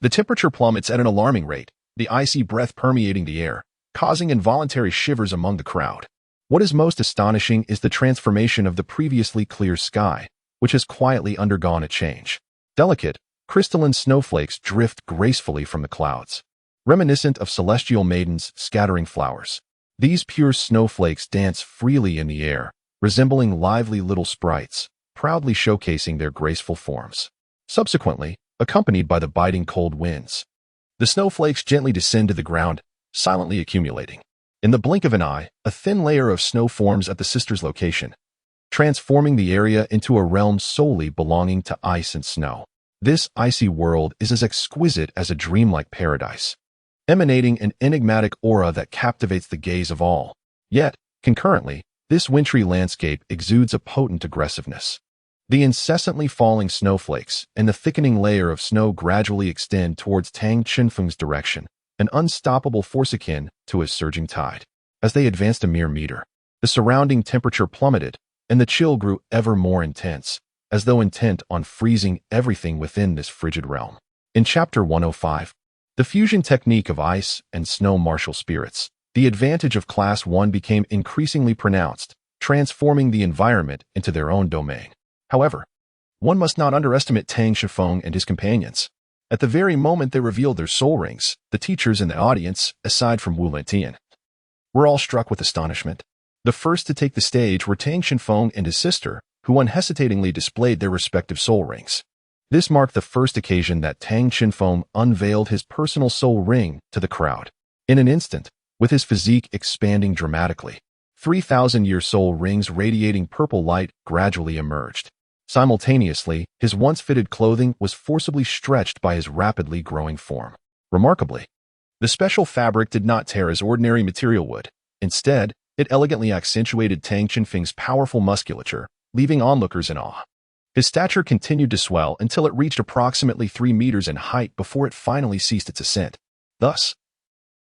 The temperature plummets at an alarming rate, the icy breath permeating the air, causing involuntary shivers among the crowd. What is most astonishing is the transformation of the previously clear sky, which has quietly undergone a change. Delicate, crystalline snowflakes drift gracefully from the clouds, reminiscent of celestial maidens scattering flowers. These pure snowflakes dance freely in the air, resembling lively little sprites, proudly showcasing their graceful forms. Subsequently, accompanied by the biting cold winds, the snowflakes gently descend to the ground, silently accumulating. In the blink of an eye, a thin layer of snow forms at the sisters' location, transforming the area into a realm solely belonging to ice and snow. This icy world is as exquisite as a dreamlike paradise, emanating an enigmatic aura that captivates the gaze of all. Yet, concurrently, this wintry landscape exudes a potent aggressiveness. The incessantly falling snowflakes and the thickening layer of snow gradually extend towards Tang Chenfeng's direction, an unstoppable force akin to a surging tide. As they advanced a mere meter, the surrounding temperature plummeted, and the chill grew ever more intense, as though intent on freezing everything within this frigid realm. In Chapter 105, the fusion technique of ice and snow martial spirits, the advantage of Class 1 became increasingly pronounced, transforming the environment into their own domain. However, one must not underestimate Tang Shifeng and his companions. At the very moment they revealed their soul rings, the teachers in the audience, aside from Wu Lentian, were all struck with astonishment. The first to take the stage were Tang Shifeng and his sister, who unhesitatingly displayed their respective soul rings. This marked the first occasion that Tang Chenfeng unveiled his personal soul ring to the crowd. In an instant, with his physique expanding dramatically, 3,000-year soul rings radiating purple light gradually emerged. Simultaneously, his once-fitted clothing was forcibly stretched by his rapidly growing form. Remarkably, the special fabric did not tear as ordinary material would. Instead, it elegantly accentuated Tang Chenfeng's powerful musculature, leaving onlookers in awe. His stature continued to swell until it reached approximately 3 meters in height before it finally ceased its ascent. Thus,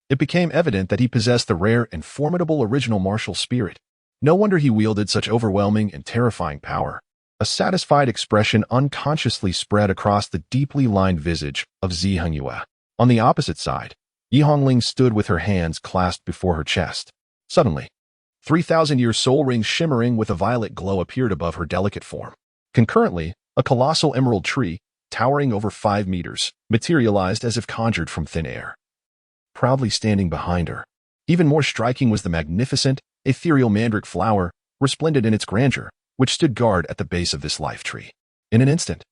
it became evident that he possessed the rare and formidable original martial spirit. No wonder he wielded such overwhelming and terrifying power. A satisfied expression unconsciously spread across the deeply lined visage of Zi Hengyue. On the opposite side, Yi Hongling stood with her hands clasped before her chest. Suddenly, 3,000-year soul rings shimmering with a violet glow appeared above her delicate form. Concurrently, a colossal emerald tree, towering over 5 meters, materialized as if conjured from thin air, proudly standing behind her. Even more striking was the magnificent, ethereal mandrake flower, resplendent in its grandeur, which stood guard at the base of this life tree. In an instant,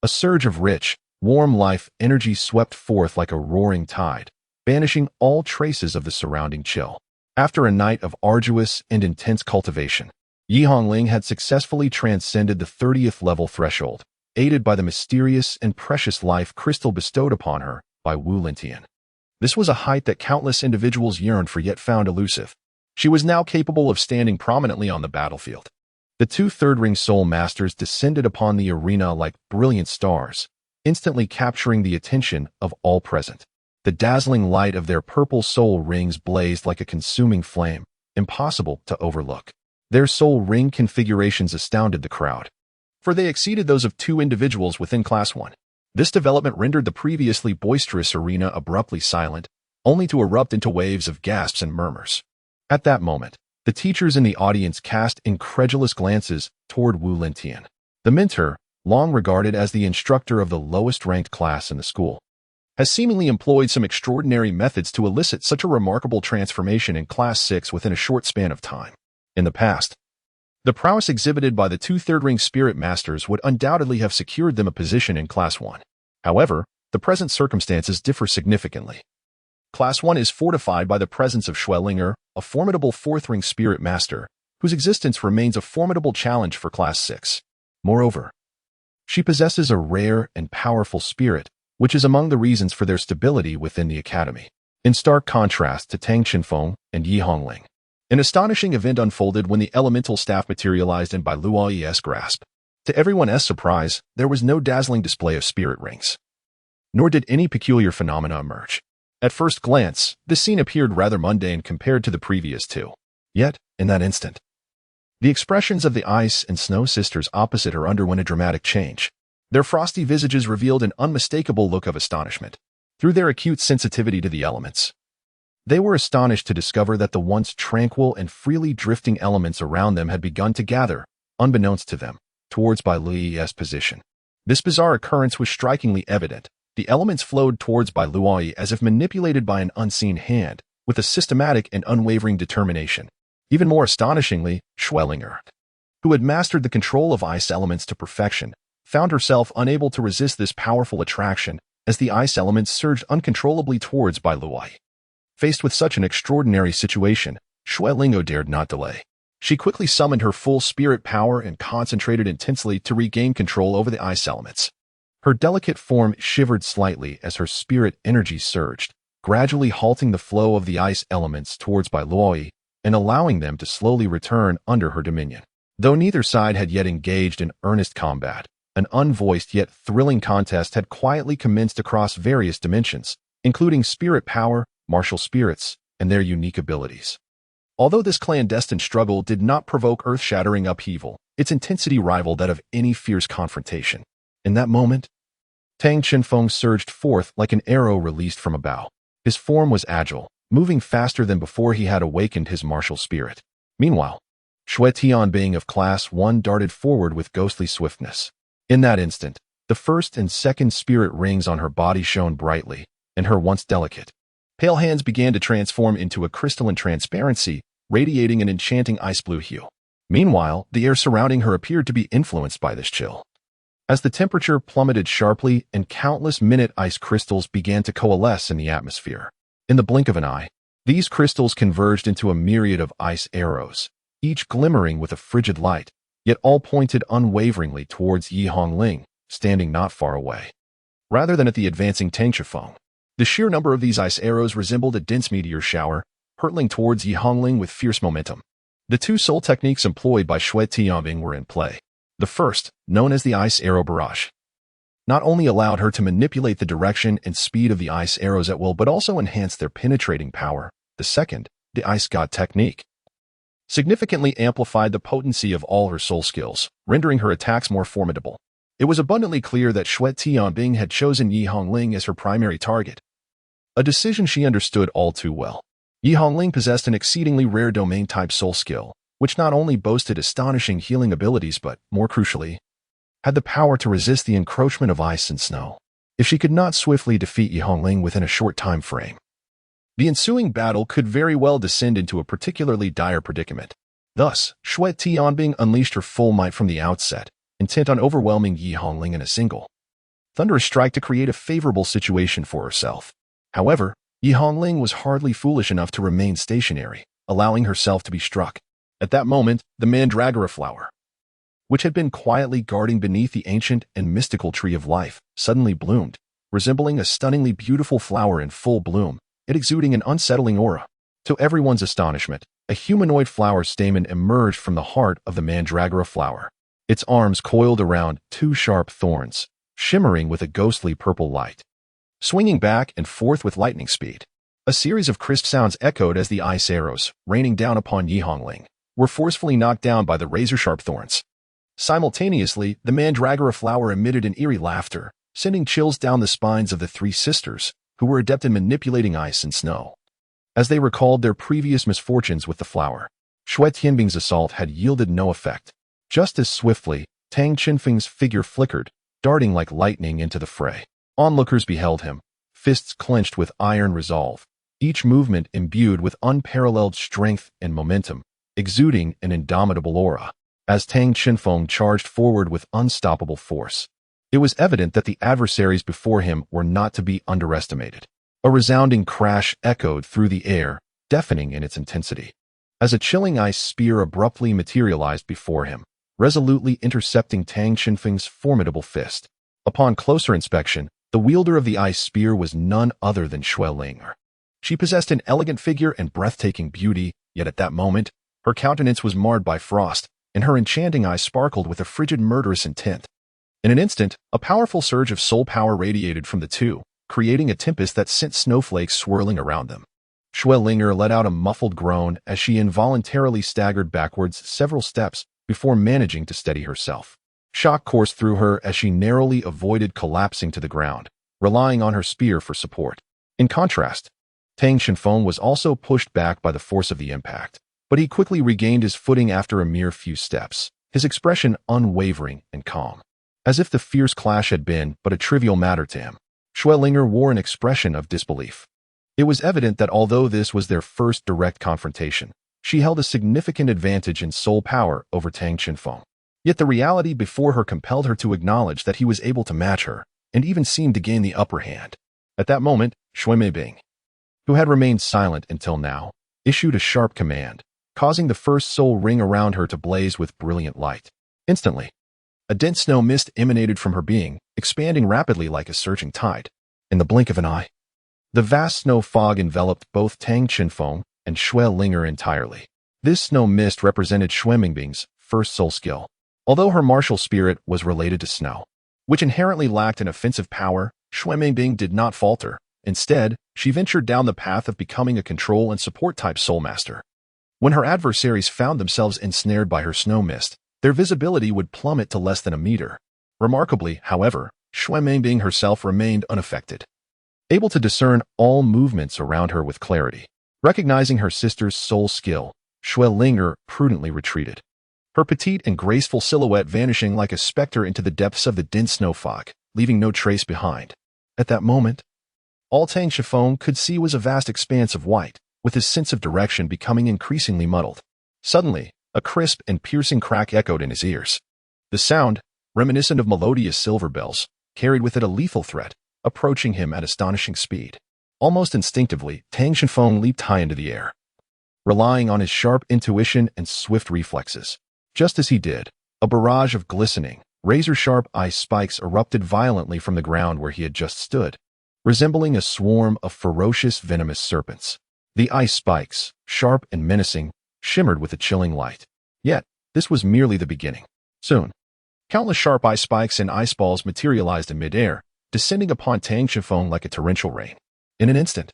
a surge of rich, warm life energy swept forth like a roaring tide, banishing all traces of the surrounding chill. After a night of arduous and intense cultivation, Yi Hongling had successfully transcended the 30th level threshold, aided by the mysterious and precious life crystal bestowed upon her by Wu Lintian. This was a height that countless individuals yearned for yet found elusive. She was now capable of standing prominently on the battlefield. The two third-ring soul masters descended upon the arena like brilliant stars, instantly capturing the attention of all present. The dazzling light of their purple soul rings blazed like a consuming flame, impossible to overlook. Their soul ring configurations astounded the crowd, for they exceeded those of two individuals within Class 1. This development rendered the previously boisterous arena abruptly silent, only to erupt into waves of gasps and murmurs. At that moment, the teachers in the audience cast incredulous glances toward Wu Lintian. The mentor, long regarded as the instructor of the lowest-ranked class in the school, has seemingly employed some extraordinary methods to elicit such a remarkable transformation in Class 6 within a short span of time. In the past, the prowess exhibited by the two third-ring spirit masters would undoubtedly have secured them a position in Class 1. However, the present circumstances differ significantly. Class 1 is fortified by the presence of Xuelinger, a formidable fourth-ring spirit master, whose existence remains a formidable challenge for Class 6. Moreover, she possesses a rare and powerful spirit, which is among the reasons for their stability within the academy. In stark contrast to Tang Qinfeng and Yi Hongling, an astonishing event unfolded when the elemental staff materialized in Bai Luoyi's grasp. To everyone's surprise, there was no dazzling display of spirit rings, nor did any peculiar phenomena emerge. At first glance, the scene appeared rather mundane compared to the previous two. Yet, in that instant, the expressions of the ice and snow sisters opposite her underwent a dramatic change. Their frosty visages revealed an unmistakable look of astonishment. Through their acute sensitivity to the elements, they were astonished to discover that the once tranquil and freely drifting elements around them had begun to gather, unbeknownst to them, towards Bai Luoyi's position. This bizarre occurrence was strikingly evident. The elements flowed towards Bai Luoyi as if manipulated by an unseen hand, with a systematic and unwavering determination. Even more astonishingly, Xuelinger, who had mastered the control of ice elements to perfection, found herself unable to resist this powerful attraction as the ice elements surged uncontrollably towards Bai Luoyi. Faced with such an extraordinary situation, Xuelinger dared not delay. She quickly summoned her full spirit power and concentrated intensely to regain control over the ice elements. Her delicate form shivered slightly as her spirit energy surged, gradually halting the flow of the ice elements towards Bai Luoyi and allowing them to slowly return under her dominion. Though neither side had yet engaged in earnest combat, an unvoiced yet thrilling contest had quietly commenced across various dimensions, including spirit power, martial spirits, and their unique abilities. Although this clandestine struggle did not provoke earth-shattering upheaval, its intensity rivaled that of any fierce confrontation. In that moment, Tang Qinfeng surged forth like an arrow released from a bow. His form was agile, moving faster than before he had awakened his martial spirit. Meanwhile, Xue Tianbing of Class 1 darted forward with ghostly swiftness. In that instant, the first and second spirit rings on her body shone brightly, and her once delicate, pale hands began to transform into a crystalline transparency, radiating an enchanting ice-blue hue. Meanwhile, the air surrounding her appeared to be influenced by this chill. As the temperature plummeted sharply and countless minute ice crystals began to coalesce in the atmosphere. In the blink of an eye, these crystals converged into a myriad of ice arrows, each glimmering with a frigid light, yet all pointed unwaveringly towards Yi Hongling, standing not far away. Rather than at the advancing Tang Qinfeng, the sheer number of these ice arrows resembled a dense meteor shower, hurtling towards Yi Hongling with fierce momentum. The two soul techniques employed by Xue Tianbing were in play. The first, known as the ice arrow barrage, not only allowed her to manipulate the direction and speed of the ice arrows at will, but also enhanced their penetrating power. The second, the ice god technique, significantly amplified the potency of all her soul skills, rendering her attacks more formidable. It was abundantly clear that Xue Tianbing had chosen Yi Hongling as her primary target, a decision she understood all too well. Yi Hongling possessed an exceedingly rare domain-type soul skill, which not only boasted astonishing healing abilities but, more crucially, had the power to resist the encroachment of ice and snow. If she could not swiftly defeat Yi Hongling within a short time frame, the ensuing battle could very well descend into a particularly dire predicament. Thus, Xue Tianbing unleashed her full might from the outset, intent on overwhelming Yi Hongling in a single, thunderous strike to create a favorable situation for herself. However, Yi Hongling was hardly foolish enough to remain stationary, allowing herself to be struck. At that moment, the mandragora flower, which had been quietly guarding beneath the ancient and mystical tree of life, suddenly bloomed, resembling a stunningly beautiful flower in full bloom, it exuding an unsettling aura. To everyone's astonishment, a humanoid flower stamen emerged from the heart of the mandragora flower. Its arms coiled around two sharp thorns, shimmering with a ghostly purple light. Swinging back and forth with lightning speed, a series of crisp sounds echoed as the ice arrows, raining down upon Yihongling, were forcefully knocked down by the razor-sharp thorns. Simultaneously, the mandragora flower emitted an eerie laughter, sending chills down the spines of the three sisters, who were adept in manipulating ice and snow. As they recalled their previous misfortunes with the flower, Shui Tianbing's assault had yielded no effect. Just as swiftly, Tang Qinfeng's figure flickered, darting like lightning into the fray. Onlookers beheld him, fists clenched with iron resolve, each movement imbued with unparalleled strength and momentum, exuding an indomitable aura. As Tang Qinfeng charged forward with unstoppable force, it was evident that the adversaries before him were not to be underestimated. A resounding crash echoed through the air, deafening in its intensity, as a chilling ice spear abruptly materialized before him, resolutely intercepting Tang Qinfeng's formidable fist. Upon closer inspection, the wielder of the ice spear was none other than Shui Linger. She possessed an elegant figure and breathtaking beauty, yet at that moment, her countenance was marred by frost, and her enchanting eyes sparkled with a frigid murderous intent. In an instant, a powerful surge of soul power radiated from the two, creating a tempest that sent snowflakes swirling around them. Shui Linger let out a muffled groan as she involuntarily staggered backwards several steps before managing to steady herself. Shock coursed through her as she narrowly avoided collapsing to the ground, relying on her spear for support. In contrast, Tang Qinfeng was also pushed back by the force of the impact, but he quickly regained his footing after a mere few steps, his expression unwavering and calm, as if the fierce clash had been but a trivial matter to him. Shui Linger wore an expression of disbelief. It was evident that although this was their first direct confrontation, she held a significant advantage in soul power over Tang Qinfeng. Yet the reality before her compelled her to acknowledge that he was able to match her, and even seemed to gain the upper hand. At that moment, Shui Meibing, who had remained silent until now, issued a sharp command, causing the first soul ring around her to blaze with brilliant light. Instantly, a dense snow mist emanated from her being, expanding rapidly like a surging tide. In the blink of an eye, the vast snow fog enveloped both Tang Qinfeng and Shui Linger entirely. This snow mist represented Shui Meibing's first soul skill. Although her martial spirit was related to snow, which inherently lacked an offensive power, Shui Meibing did not falter. Instead, she ventured down the path of becoming a control and support type soul master. When her adversaries found themselves ensnared by her snow mist, their visibility would plummet to less than a meter. Remarkably, however, Shui Meibing herself remained unaffected, able to discern all movements around her with clarity. Recognizing her sister's soul skill, Shui Linger prudently retreated, her petite and graceful silhouette vanishing like a specter into the depths of the dense snow fog, leaving no trace behind. At that moment, all Tang Qinfeng could see was a vast expanse of white, with his sense of direction becoming increasingly muddled. Suddenly, a crisp and piercing crack echoed in his ears. The sound, reminiscent of melodious silver bells, carried with it a lethal threat, approaching him at astonishing speed. Almost instinctively, Tang Qinfeng leaped high into the air, relying on his sharp intuition and swift reflexes. Just as he did, a barrage of glistening, razor-sharp ice spikes erupted violently from the ground where he had just stood, resembling a swarm of ferocious venomous serpents. The ice spikes, sharp and menacing, shimmered with a chilling light. Yet, this was merely the beginning. Soon, countless sharp ice spikes and ice balls materialized in midair, descending upon Tang Qinfeng like a torrential rain. In an instant,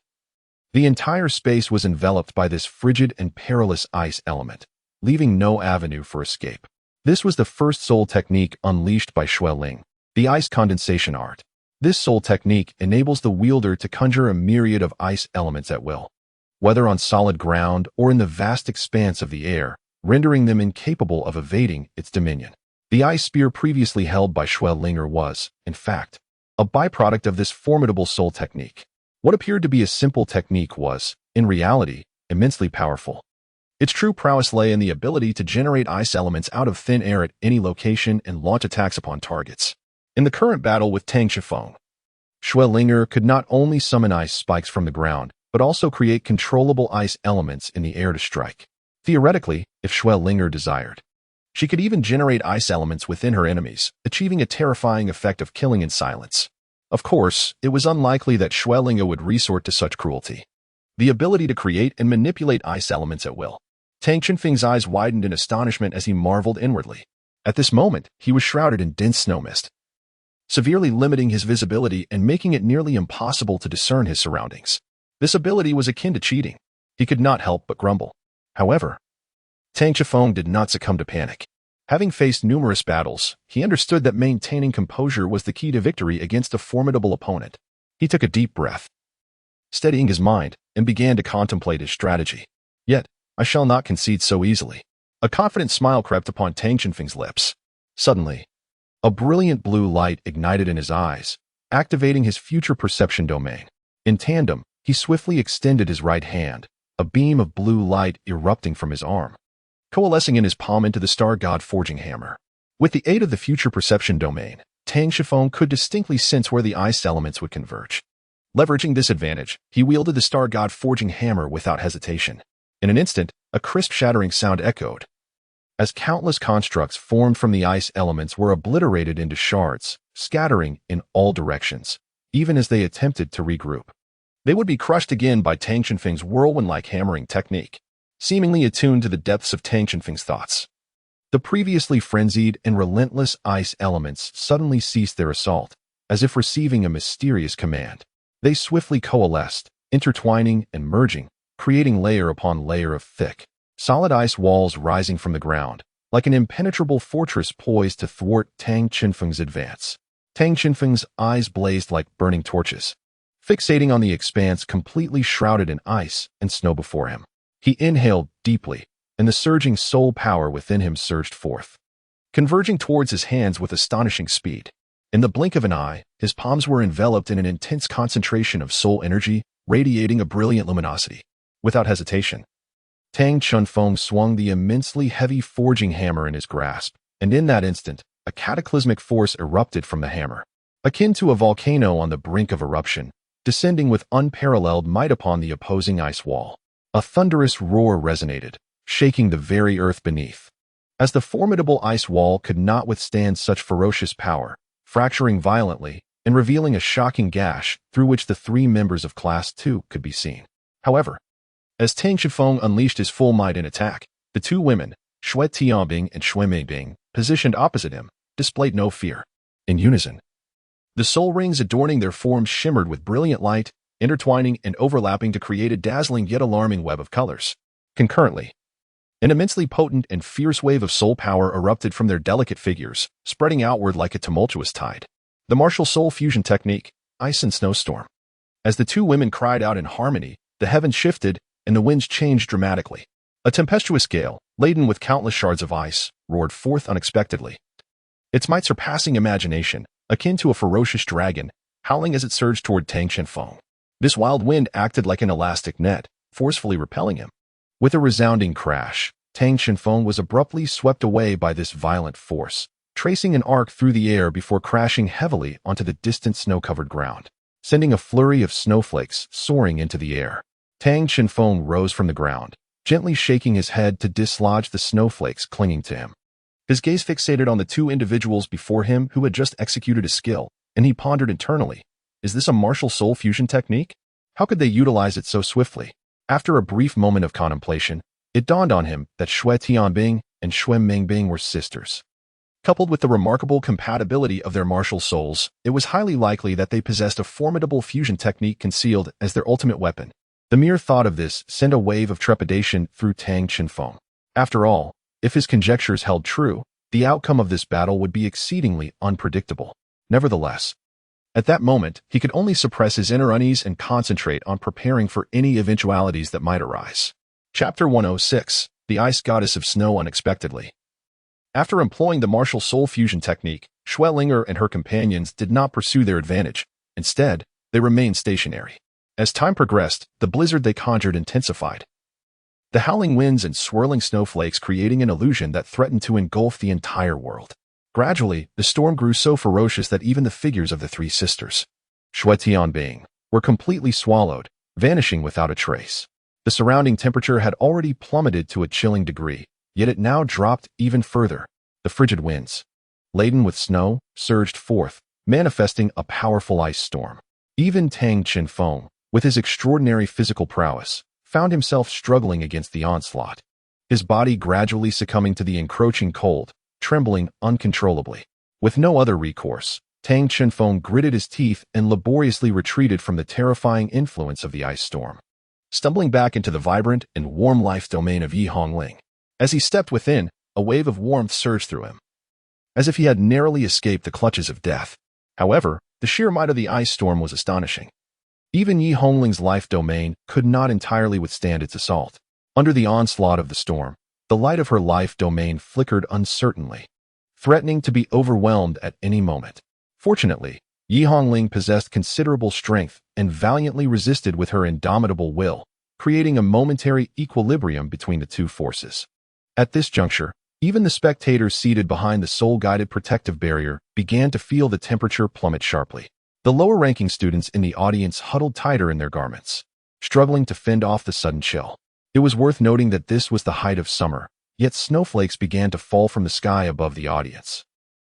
the entire space was enveloped by this frigid and perilous ice element, leaving no avenue for escape. This was the first soul technique unleashed by Shui Ling, the ice condensation art. This soul technique enables the wielder to conjure a myriad of ice elements at will, whether on solid ground or in the vast expanse of the air, rendering them incapable of evading its dominion. The ice spear previously held by Shui Linger was, in fact, a byproduct of this formidable soul technique. What appeared to be a simple technique was, in reality, immensely powerful. Its true prowess lay in the ability to generate ice elements out of thin air at any location and launch attacks upon targets. In the current battle with Tang Qinfeng, Shui Linger could not only summon ice spikes from the ground, but also create controllable ice elements in the air to strike. Theoretically, if Xue Linger desired, she could even generate ice elements within her enemies, achieving a terrifying effect of killing in silence. Of course, it was unlikely that Xue Linger would resort to such cruelty. The ability to create and manipulate ice elements at will. Tang Qinfeng's eyes widened in astonishment as he marveled inwardly. At this moment, he was shrouded in dense snow mist, severely limiting his visibility and making it nearly impossible to discern his surroundings. This ability was akin to cheating. He could not help but grumble. However, Tang Qifeng did not succumb to panic. Having faced numerous battles, he understood that maintaining composure was the key to victory against a formidable opponent. He took a deep breath, steadying his mind, and began to contemplate his strategy. Yet, I shall not concede so easily. A confident smile crept upon Tang Qinfeng's lips. Suddenly, a brilliant blue light ignited in his eyes, activating his future perception domain. In tandem, he swiftly extended his right hand, a beam of blue light erupting from his arm, coalescing in his palm into the Star God Forging Hammer. With the aid of the future perception domain, Tang Qifeng could distinctly sense where the ice elements would converge. Leveraging this advantage, he wielded the Star God Forging Hammer without hesitation. In an instant, a crisp shattering sound echoed, as countless constructs formed from the ice elements were obliterated into shards, scattering in all directions, even as they attempted to regroup. They would be crushed again by Tang Qinfeng's whirlwind-like hammering technique, seemingly attuned to the depths of Tang Qinfeng's thoughts. The previously frenzied and relentless ice elements suddenly ceased their assault, as if receiving a mysterious command. They swiftly coalesced, intertwining and merging, creating layer upon layer of thick, solid ice walls rising from the ground, like an impenetrable fortress poised to thwart Tang Qinfeng's advance. Tang Qinfeng's eyes blazed like burning torches, fixating on the expanse completely shrouded in ice and snow before him. He inhaled deeply, and the surging soul power within him surged forth, converging towards his hands with astonishing speed. In the blink of an eye, his palms were enveloped in an intense concentration of soul energy, radiating a brilliant luminosity. Without hesitation, Tang Qinfeng swung the immensely heavy forging hammer in his grasp, and in that instant, a cataclysmic force erupted from the hammer, akin to a volcano on the brink of eruption, descending with unparalleled might upon the opposing ice wall. A thunderous roar resonated, shaking the very earth beneath. As the formidable ice wall could not withstand such ferocious power, fracturing violently and revealing a shocking gash through which the three members of Class 2 could be seen. However, as Tang Qifeng unleashed his full might in attack, the two women, Xue Tianbing and Xue Mingbing, positioned opposite him, displayed no fear. In unison, the soul rings adorning their forms shimmered with brilliant light, intertwining and overlapping to create a dazzling yet alarming web of colors. Concurrently, an immensely potent and fierce wave of soul power erupted from their delicate figures, spreading outward like a tumultuous tide. The martial soul fusion technique, Ice and Snowstorm. As the two women cried out in harmony, the heavens shifted and the winds changed dramatically. A tempestuous gale, laden with countless shards of ice, roared forth unexpectedly, its might surpassing imagination, akin to a ferocious dragon, howling as it surged toward Tang Qinfeng. This wild wind acted like an elastic net, forcefully repelling him. With a resounding crash, Tang Qinfeng was abruptly swept away by this violent force, tracing an arc through the air before crashing heavily onto the distant snow-covered ground, sending a flurry of snowflakes soaring into the air. Tang Qinfeng rose from the ground, gently shaking his head to dislodge the snowflakes clinging to him. His gaze fixated on the two individuals before him who had just executed a skill, and he pondered internally, is this a martial soul fusion technique? How could they utilize it so swiftly? After a brief moment of contemplation, it dawned on him that Xue Tianbing and Xue Mingbing were sisters. Coupled with the remarkable compatibility of their martial souls, it was highly likely that they possessed a formidable fusion technique concealed as their ultimate weapon. The mere thought of this sent a wave of trepidation through Tang Qinfeng. After all, if his conjectures held true, the outcome of this battle would be exceedingly unpredictable. Nevertheless, at that moment, he could only suppress his inner unease and concentrate on preparing for any eventualities that might arise. Chapter 106, The Ice Goddess of Snow Unexpectedly. After employing the martial soul fusion technique, Xue Linger and her companions did not pursue their advantage. Instead, they remained stationary. As time progressed, the blizzard they conjured intensified, the howling winds and swirling snowflakes creating an illusion that threatened to engulf the entire world. Gradually, the storm grew so ferocious that even the figures of the three sisters, Xue Tianbing, were completely swallowed, vanishing without a trace. The surrounding temperature had already plummeted to a chilling degree, yet it now dropped even further. The frigid winds, laden with snow, surged forth, manifesting a powerful ice storm. Even Tang Qinfeng, with his extraordinary physical prowess, found himself struggling against the onslaught, his body gradually succumbing to the encroaching cold, trembling uncontrollably. With no other recourse, Tang Qinfeng gritted his teeth and laboriously retreated from the terrifying influence of the ice storm, stumbling back into the vibrant and warm life domain of Yi Hongling. As he stepped within, a wave of warmth surged through him, as if he had narrowly escaped the clutches of death. However, the sheer might of the ice storm was astonishing. Even Yi Hongling's life domain could not entirely withstand its assault. Under the onslaught of the storm, the light of her life domain flickered uncertainly, threatening to be overwhelmed at any moment. Fortunately, Yi Hongling possessed considerable strength and valiantly resisted with her indomitable will, creating a momentary equilibrium between the two forces. At this juncture, even the spectators seated behind the soul-guided protective barrier began to feel the temperature plummet sharply. The lower-ranking students in the audience huddled tighter in their garments, struggling to fend off the sudden chill. It was worth noting that this was the height of summer, yet snowflakes began to fall from the sky above the audience,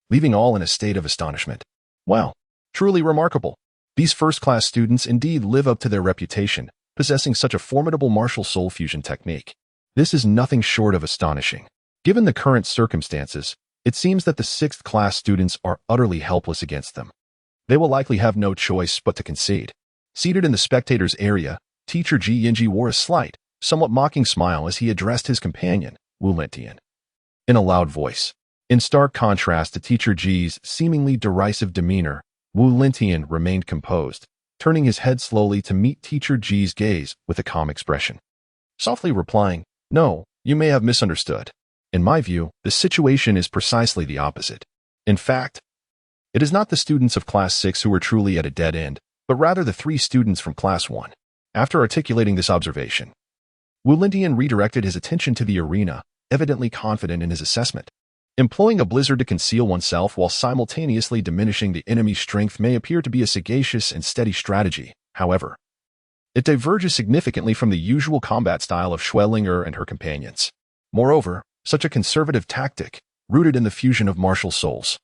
leaving all in a state of astonishment. Wow, truly remarkable. These first-class students indeed live up to their reputation, possessing such a formidable martial soul fusion technique. This is nothing short of astonishing. Given the current circumstances, it seems that the sixth-class students are utterly helpless against them. They will likely have no choice but to concede. Seated in the spectators' area, Teacher Ji Yinji wore a slight, somewhat mocking smile as he addressed his companion, Wu Lentian, in a loud voice. In stark contrast to Teacher Ji's seemingly derisive demeanor, Wu Lentian remained composed, turning his head slowly to meet Teacher Ji's gaze with a calm expression, softly replying, "No, you may have misunderstood. In my view, the situation is precisely the opposite. In fact, it is not the students of Class 6 who are truly at a dead end, but rather the 3 students from Class 1. After articulating this observation, Wu Lentian redirected his attention to the arena, evidently confident in his assessment. Employing a blizzard to conceal oneself while simultaneously diminishing the enemy's strength may appear to be a sagacious and steady strategy. However, it diverges significantly from the usual combat style of Schwellinger and her companions. Moreover, such a conservative tactic, rooted in the fusion of martial souls,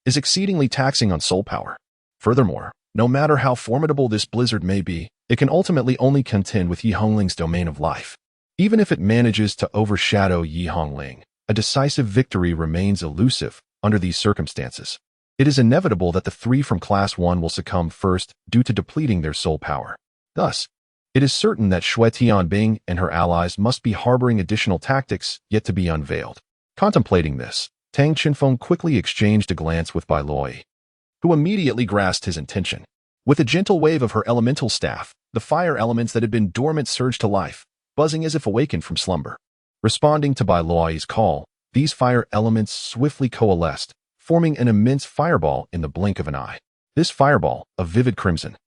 is exceedingly taxing on soul power. Furthermore, no matter how formidable this blizzard may be, it can ultimately only contend with Yi Hongling's domain of life. Even if it manages to overshadow Yi Hongling, a decisive victory remains elusive under these circumstances. It is inevitable that the 3 from Class 1 will succumb first due to depleting their soul power. Thus, it is certain that Xue Tianbing and her allies must be harboring additional tactics yet to be unveiled. Contemplating this, Tang Qinfeng quickly exchanged a glance with Bai Loi, who immediately grasped his intention. With a gentle wave of her elemental staff, the fire elements that had been dormant surged to life, buzzing as if awakened from slumber. Responding to Bai Loi's call, these fire elements swiftly coalesced, forming an immense fireball in the blink of an eye. This fireball, of vivid crimson,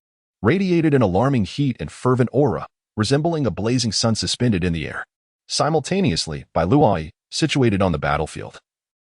radiated an alarming heat and fervent aura, resembling a blazing sun suspended in the air. Simultaneously, Bai Luai, situated on the battlefield,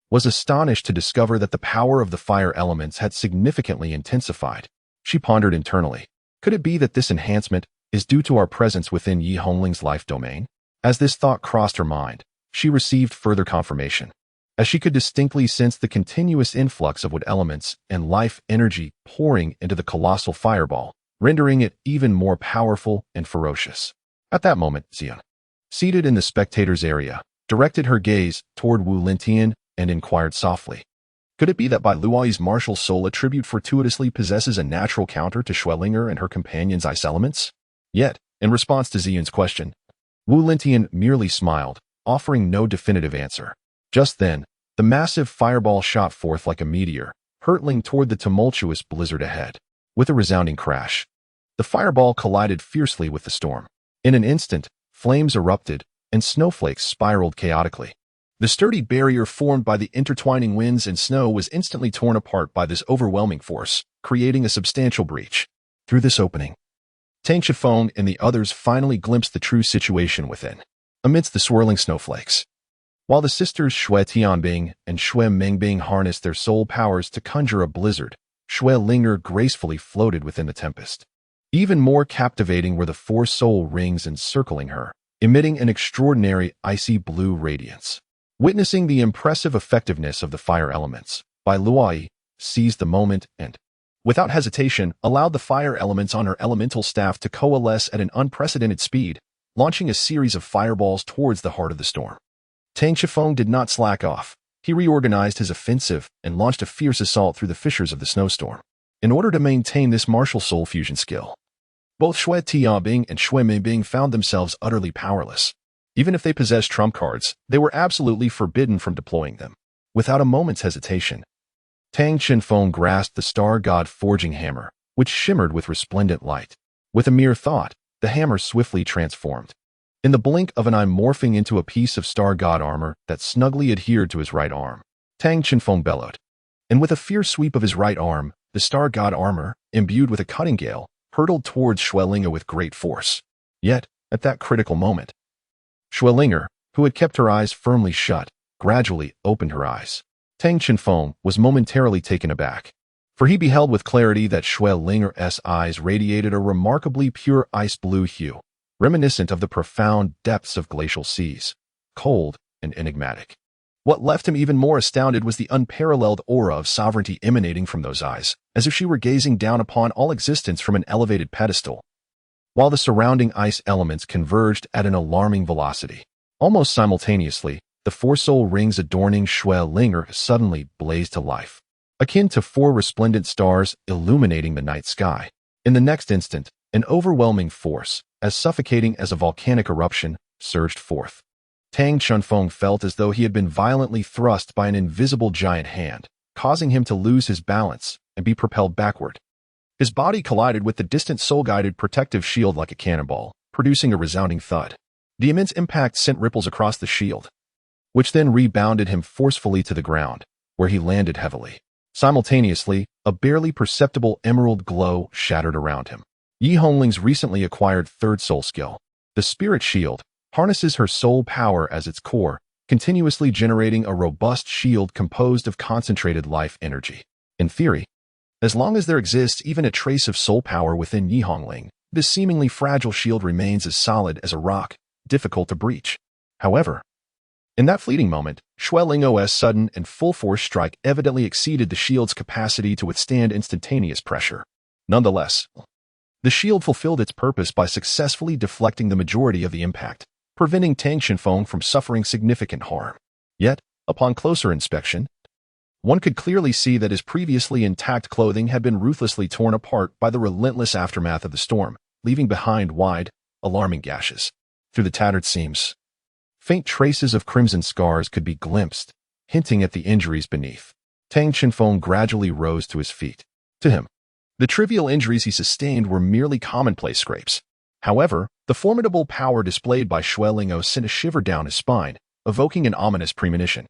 was astonished to discover that the power of the fire elements had significantly intensified. She pondered internally. Could it be that this enhancement is due to our presence within Yi Hongling's life domain? As this thought crossed her mind, she received further confirmation, as she could distinctly sense the continuous influx of wood elements and life energy pouring into the colossal fireball, rendering it even more powerful and ferocious. At that moment, Xian, seated in the spectators' area, directed her gaze toward Wu Lentian and inquired softly, "Could it be that Bai Luai's martial soul attribute fortuitously possesses a natural counter to Schwellinger and her companions' ice elements?" Yet, in response to Xian's question, Wu Lentian merely smiled, offering no definitive answer. Just then, the massive fireball shot forth like a meteor, hurtling toward the tumultuous blizzard ahead. With a resounding crash, the fireball collided fiercely with the storm. In an instant, flames erupted, and snowflakes spiraled chaotically. The sturdy barrier formed by the intertwining winds and snow was instantly torn apart by this overwhelming force, creating a substantial breach. Through this opening, Tang Qinfeng and the others finally glimpsed the true situation within, amidst the swirling snowflakes. While the sisters Xue Tianbing and Xue Mengbing harnessed their soul powers to conjure a blizzard, Xue Linger gracefully floated within the tempest. Even more captivating were the four soul rings encircling her, emitting an extraordinary icy blue radiance. Witnessing the impressive effectiveness of the fire elements, Bai Luai seized the moment and, without hesitation, allowed the fire elements on her elemental staff to coalesce at an unprecedented speed, launching a series of fireballs towards the heart of the storm. Tang Shifeng did not slack off. He reorganized his offensive and launched a fierce assault through the fissures of the snowstorm. In order to maintain this martial soul fusion skill, both Xue Tianbing and Xue Meibing found themselves utterly powerless. Even if they possessed trump cards, they were absolutely forbidden from deploying them. Without a moment's hesitation, Tang Qinfeng grasped the star god forging hammer, which shimmered with resplendent light. With a mere thought, the hammer swiftly transformed. In the blink of an eye, morphing into a piece of star god armor that snugly adhered to his right arm. Tang Qinfeng bellowed. And with a fierce sweep of his right arm, the star god armor, imbued with a cutting gale, hurtled towards Xuelinga with great force. Yet, at that critical moment, Xuelinga, who had kept her eyes firmly shut, gradually opened her eyes. Tang Qinfeng was momentarily taken aback, for he beheld with clarity that Xuelinga's eyes radiated a remarkably pure ice blue hue, reminiscent of the profound depths of glacial seas, cold and enigmatic. What left him even more astounded was the unparalleled aura of sovereignty emanating from those eyes, as if she were gazing down upon all existence from an elevated pedestal, while the surrounding ice elements converged at an alarming velocity. Almost simultaneously, the four soul rings adorning Xuelinga suddenly blazed to life, akin to four resplendent stars illuminating the night sky. In the next instant, an overwhelming force, as suffocating as a volcanic eruption, surged forth. Tang Qinfeng felt as though he had been violently thrust by an invisible giant hand, causing him to lose his balance and be propelled backward. His body collided with the distant soul-guided protective shield like a cannonball, producing a resounding thud. The immense impact sent ripples across the shield, which then rebounded him forcefully to the ground, where he landed heavily. Simultaneously, a barely perceptible emerald glow shattered around him. Yi Hongling's recently acquired third soul skill, the Spirit Shield, harnesses her soul power as its core, continuously generating a robust shield composed of concentrated life energy. In theory, as long as there exists even a trace of soul power within Yi Hongling, this seemingly fragile shield remains as solid as a rock, difficult to breach. However, in that fleeting moment, Xueling's sudden and full-force strike evidently exceeded the shield's capacity to withstand instantaneous pressure. Nonetheless, the shield fulfilled its purpose by successfully deflecting the majority of the impact, preventing Tang Qinfeng from suffering significant harm. Yet, upon closer inspection, one could clearly see that his previously intact clothing had been ruthlessly torn apart by the relentless aftermath of the storm, leaving behind wide, alarming gashes. Through the tattered seams, faint traces of crimson scars could be glimpsed, hinting at the injuries beneath. Tang Qinfeng gradually rose to his feet. To him, the trivial injuries he sustained were merely commonplace scrapes. However, the formidable power displayed by Xuelinga sent a shiver down his spine, evoking an ominous premonition.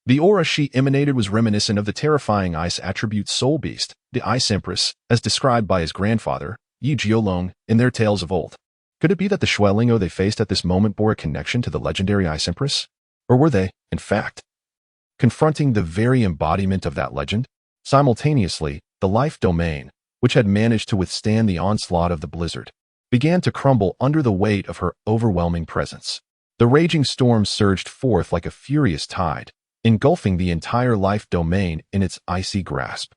The aura she emanated was reminiscent of the terrifying ice attribute Soul Beast, the Ice Empress, as described by his grandfather, Yi Jiolong, in their tales of old. Could it be that the Xuelinga they faced at this moment bore a connection to the legendary Ice Empress? Or were they, in fact, confronting the very embodiment of that legend? Simultaneously, the life domain, which had managed to withstand the onslaught of the blizzard, began to crumble under the weight of her overwhelming presence. The raging storm surged forth like a furious tide, engulfing the entire life domain in its icy grasp.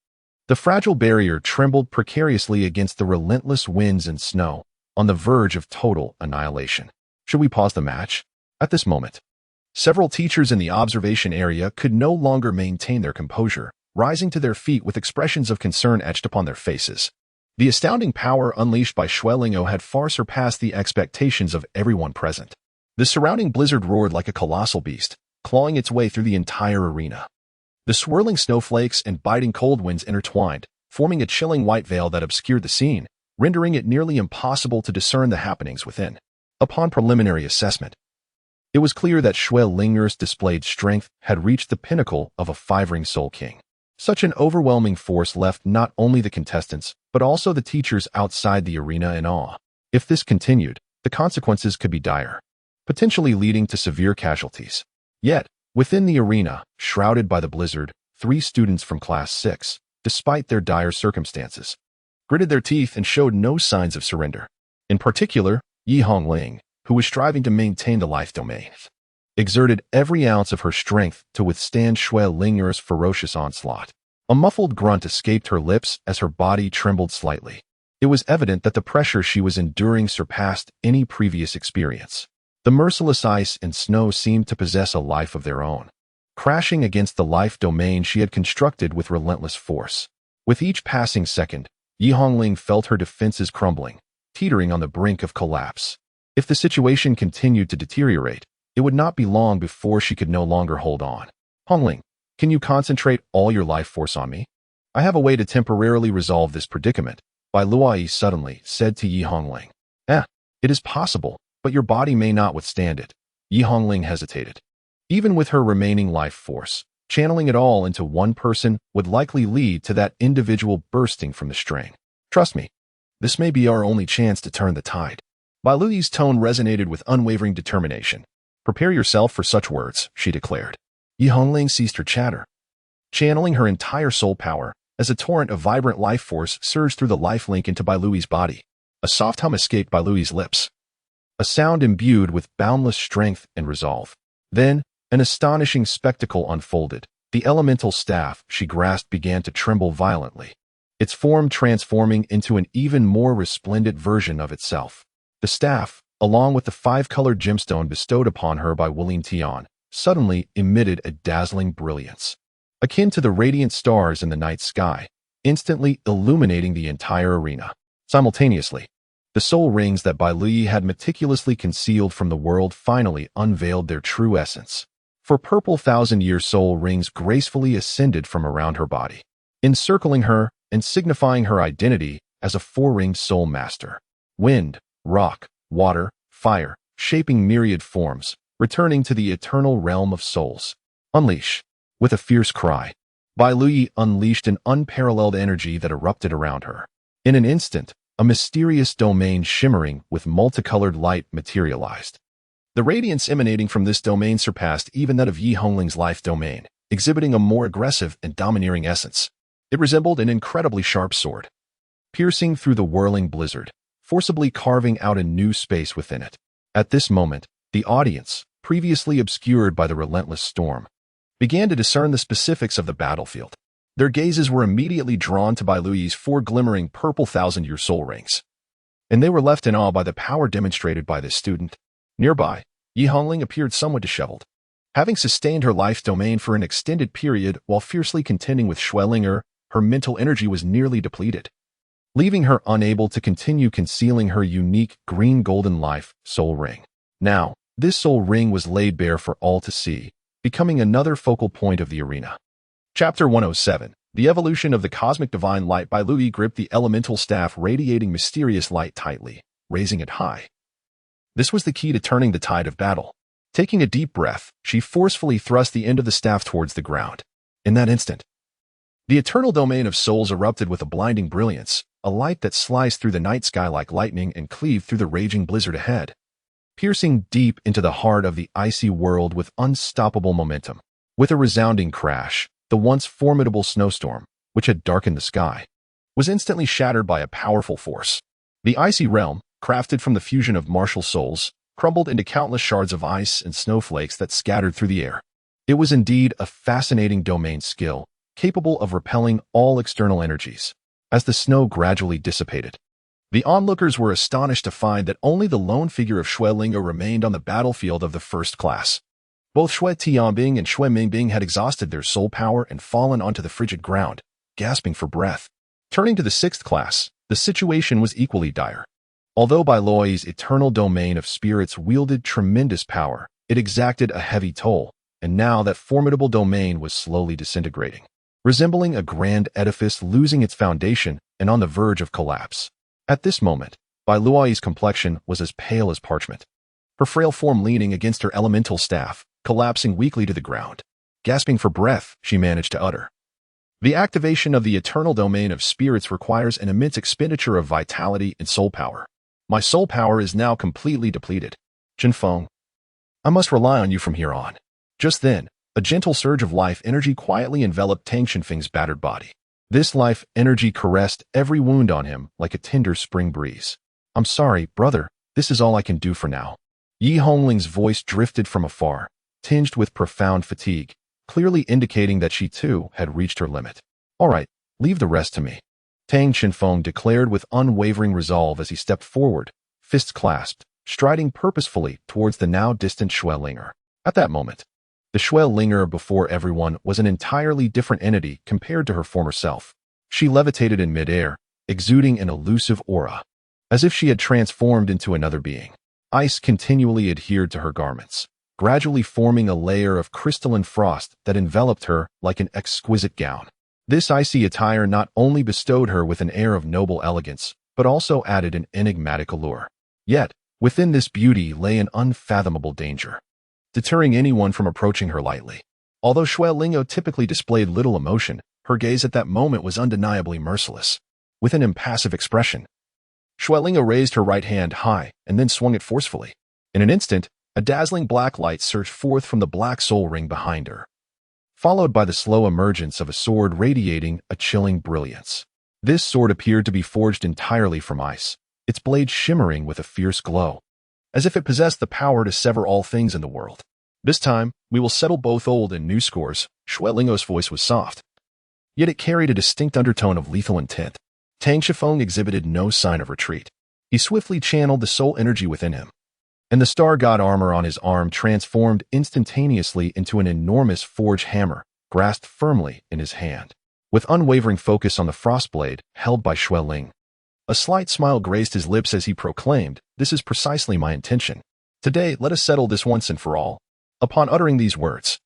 The fragile barrier trembled precariously against the relentless winds and snow, on the verge of total annihilation. Should we pause the match? At this moment, several teachers in the observation area could no longer maintain their composure, rising to their feet with expressions of concern etched upon their faces. The astounding power unleashed by Xuelinga had far surpassed the expectations of everyone present. The surrounding blizzard roared like a colossal beast, clawing its way through the entire arena. The swirling snowflakes and biting cold winds intertwined, forming a chilling white veil that obscured the scene, rendering it nearly impossible to discern the happenings within. Upon preliminary assessment, it was clear that Xuelinga's displayed strength had reached the pinnacle of a five-ring Soul King. Such an overwhelming force left not only the contestants, but also the teachers outside the arena in awe. If this continued, the consequences could be dire, potentially leading to severe casualties. Yet, within the arena, shrouded by the blizzard, 3 students from Class 6, despite their dire circumstances, gritted their teeth and showed no signs of surrender. In particular, Yi Hongling, who was striving to maintain the life domain, exerted every ounce of her strength to withstand Xue Ling'er's ferocious onslaught. A muffled grunt escaped her lips as her body trembled slightly. It was evident that the pressure she was enduring surpassed any previous experience. The merciless ice and snow seemed to possess a life of their own, crashing against the life domain she had constructed with relentless force. With each passing second, Yi Hongling felt her defenses crumbling, teetering on the brink of collapse. If the situation continued to deteriorate, it would not be long before she could no longer hold on. Hongling, can you concentrate all your life force on me? I have a way to temporarily resolve this predicament, Bai Luai suddenly said to Yi Hongling. It is possible, but your body may not withstand it. Yi Hongling hesitated. Even with her remaining life force, channeling it all into one person would likely lead to that individual bursting from the strain. Trust me, this may be our only chance to turn the tide. Bai Lui's tone resonated with unwavering determination. Prepare yourself for such words, she declared. Yi Hongling ceased her chatter, channeling her entire soul power as a torrent of vibrant life force surged through the life link into Bai Lui's body. A soft hum escaped Bai Lui's lips, a sound imbued with boundless strength and resolve. Then, an astonishing spectacle unfolded. The elemental staff she grasped began to tremble violently, its form transforming into an even more resplendent version of itself. The staff, along with the 5-colored gemstone bestowed upon her by Wulin Tian, suddenly emitted a dazzling brilliance, akin to the radiant stars in the night sky, instantly illuminating the entire arena. Simultaneously, the soul rings that Bai Lui had meticulously concealed from the world finally unveiled their true essence. For purple 1,000-year soul rings gracefully ascended from around her body, encircling her and signifying her identity as a 4-ringed soul master. Wind, rock, water, fire, shaping myriad forms, returning to the eternal realm of souls. Unleash. With a fierce cry, Bai Lui unleashed an unparalleled energy that erupted around her. In an instant, a mysterious domain shimmering with multicolored light materialized. The radiance emanating from this domain surpassed even that of Yi Hongling's life domain, exhibiting a more aggressive and domineering essence. It resembled an incredibly sharp sword, piercing through the whirling blizzard, forcibly carving out a new space within it. At this moment, the audience, previously obscured by the relentless storm, began to discern the specifics of the battlefield. Their gazes were immediately drawn to Bai Lui's 4 glimmering purple 1,000-year soul rings, and they were left in awe by the power demonstrated by this student. Nearby, Yi Hongling appeared somewhat disheveled. Having sustained her life domain for an extended period while fiercely contending with Xue Ling'er, her mental energy was nearly depleted, leaving her unable to continue concealing her unique green-golden life soul ring. Now, this soul ring was laid bare for all to see, becoming another focal point of the arena. Chapter 107. The Evolution of the Cosmic Divine Light. Bai Lui gripped the elemental staff radiating mysterious light tightly, raising it high. This was the key to turning the tide of battle. Taking a deep breath, she forcefully thrust the end of the staff towards the ground. In that instant, the eternal domain of souls erupted with a blinding brilliance, a light that sliced through the night sky like lightning and cleaved through the raging blizzard ahead, piercing deep into the heart of the icy world with unstoppable momentum. With a resounding crash, the once formidable snowstorm, which had darkened the sky, was instantly shattered by a powerful force. The icy realm, crafted from the fusion of martial souls, crumbled into countless shards of ice and snowflakes that scattered through the air. It was indeed a fascinating domain skill, capable of repelling all external energies. As the snow gradually dissipated, the onlookers were astonished to find that only the lone figure of Xue Ling'er remained on the battlefield of the first class. Both Xue Tianbing and Xue Mingbing had exhausted their soul power and fallen onto the frigid ground, gasping for breath. Turning to the 6th class, the situation was equally dire. Although Bai Lui's eternal domain of spirits wielded tremendous power, it exacted a heavy toll, and now that formidable domain was slowly disintegrating, resembling a grand edifice losing its foundation and on the verge of collapse. At this moment, Bai Lui's complexion was as pale as parchment, her frail form leaning against her elemental staff, collapsing weakly to the ground. Gasping for breath, she managed to utter, "The activation of the eternal domain of spirits requires an immense expenditure of vitality and soul power. My soul power is now completely depleted. Jinfeng, I must rely on you from here on." Just then, a gentle surge of life energy quietly enveloped Tang Shenfeng's battered body. This life energy caressed every wound on him like a tender spring breeze. I'm sorry, brother, this is all I can do for now. Yi Hongling's voice drifted from afar, tinged with profound fatigue, clearly indicating that she too had reached her limit. All right, leave the rest to me, Tang Qinfeng declared with unwavering resolve as he stepped forward, fists clasped, striding purposefully towards the now distant Xuelinger. At that moment, the Xuelinger before everyone was an entirely different entity compared to her former self. She levitated in midair, exuding an elusive aura, as if she had transformed into another being. Ice continually adhered to her garments, gradually forming a layer of crystalline frost that enveloped her like an exquisite gown. This icy attire not only bestowed her with an air of noble elegance, but also added an enigmatic allure. Yet, within this beauty lay an unfathomable danger, deterring anyone from approaching her lightly. Although Xuelingo typically displayed little emotion, her gaze at that moment was undeniably merciless. With an impassive expression, Xuelingo raised her right hand high and then swung it forcefully. In an instant, a dazzling black light surged forth from the black soul ring behind her, followed by the slow emergence of a sword radiating a chilling brilliance. This sword appeared to be forged entirely from ice, its blade shimmering with a fierce glow, as if it possessed the power to sever all things in the world. This time, we will settle both old and new scores. Xuelingo's voice was soft, yet it carried a distinct undertone of lethal intent. Tang Qinfeng exhibited no sign of retreat. He swiftly channeled the soul energy within him, and the star god armor on his arm transformed instantaneously into an enormous forged hammer, grasped firmly in his hand. With unwavering focus on the frost blade held by Xueling, a slight smile graced his lips as he proclaimed, "This is precisely my intention. Today, let us settle this once and for all." Upon uttering these words,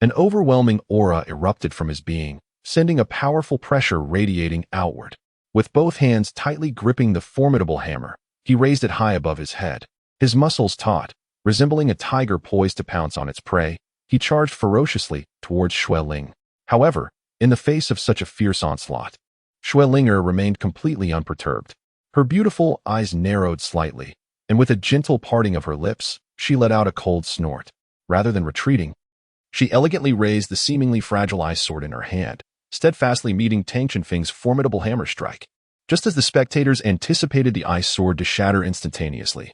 an overwhelming aura erupted from his being, sending a powerful pressure radiating outward. With both hands tightly gripping the formidable hammer, he raised it high above his head. His muscles taut, resembling a tiger poised to pounce on its prey, he charged ferociously towards Xueling. However, in the face of such a fierce onslaught, Xuelinger remained completely unperturbed. Her beautiful eyes narrowed slightly, and with a gentle parting of her lips, she let out a cold snort. Rather than retreating, she elegantly raised the seemingly fragile ice sword in her hand, steadfastly meeting Tang Qinfeng's formidable hammer strike. Just as the spectators anticipated the ice sword to shatter instantaneously,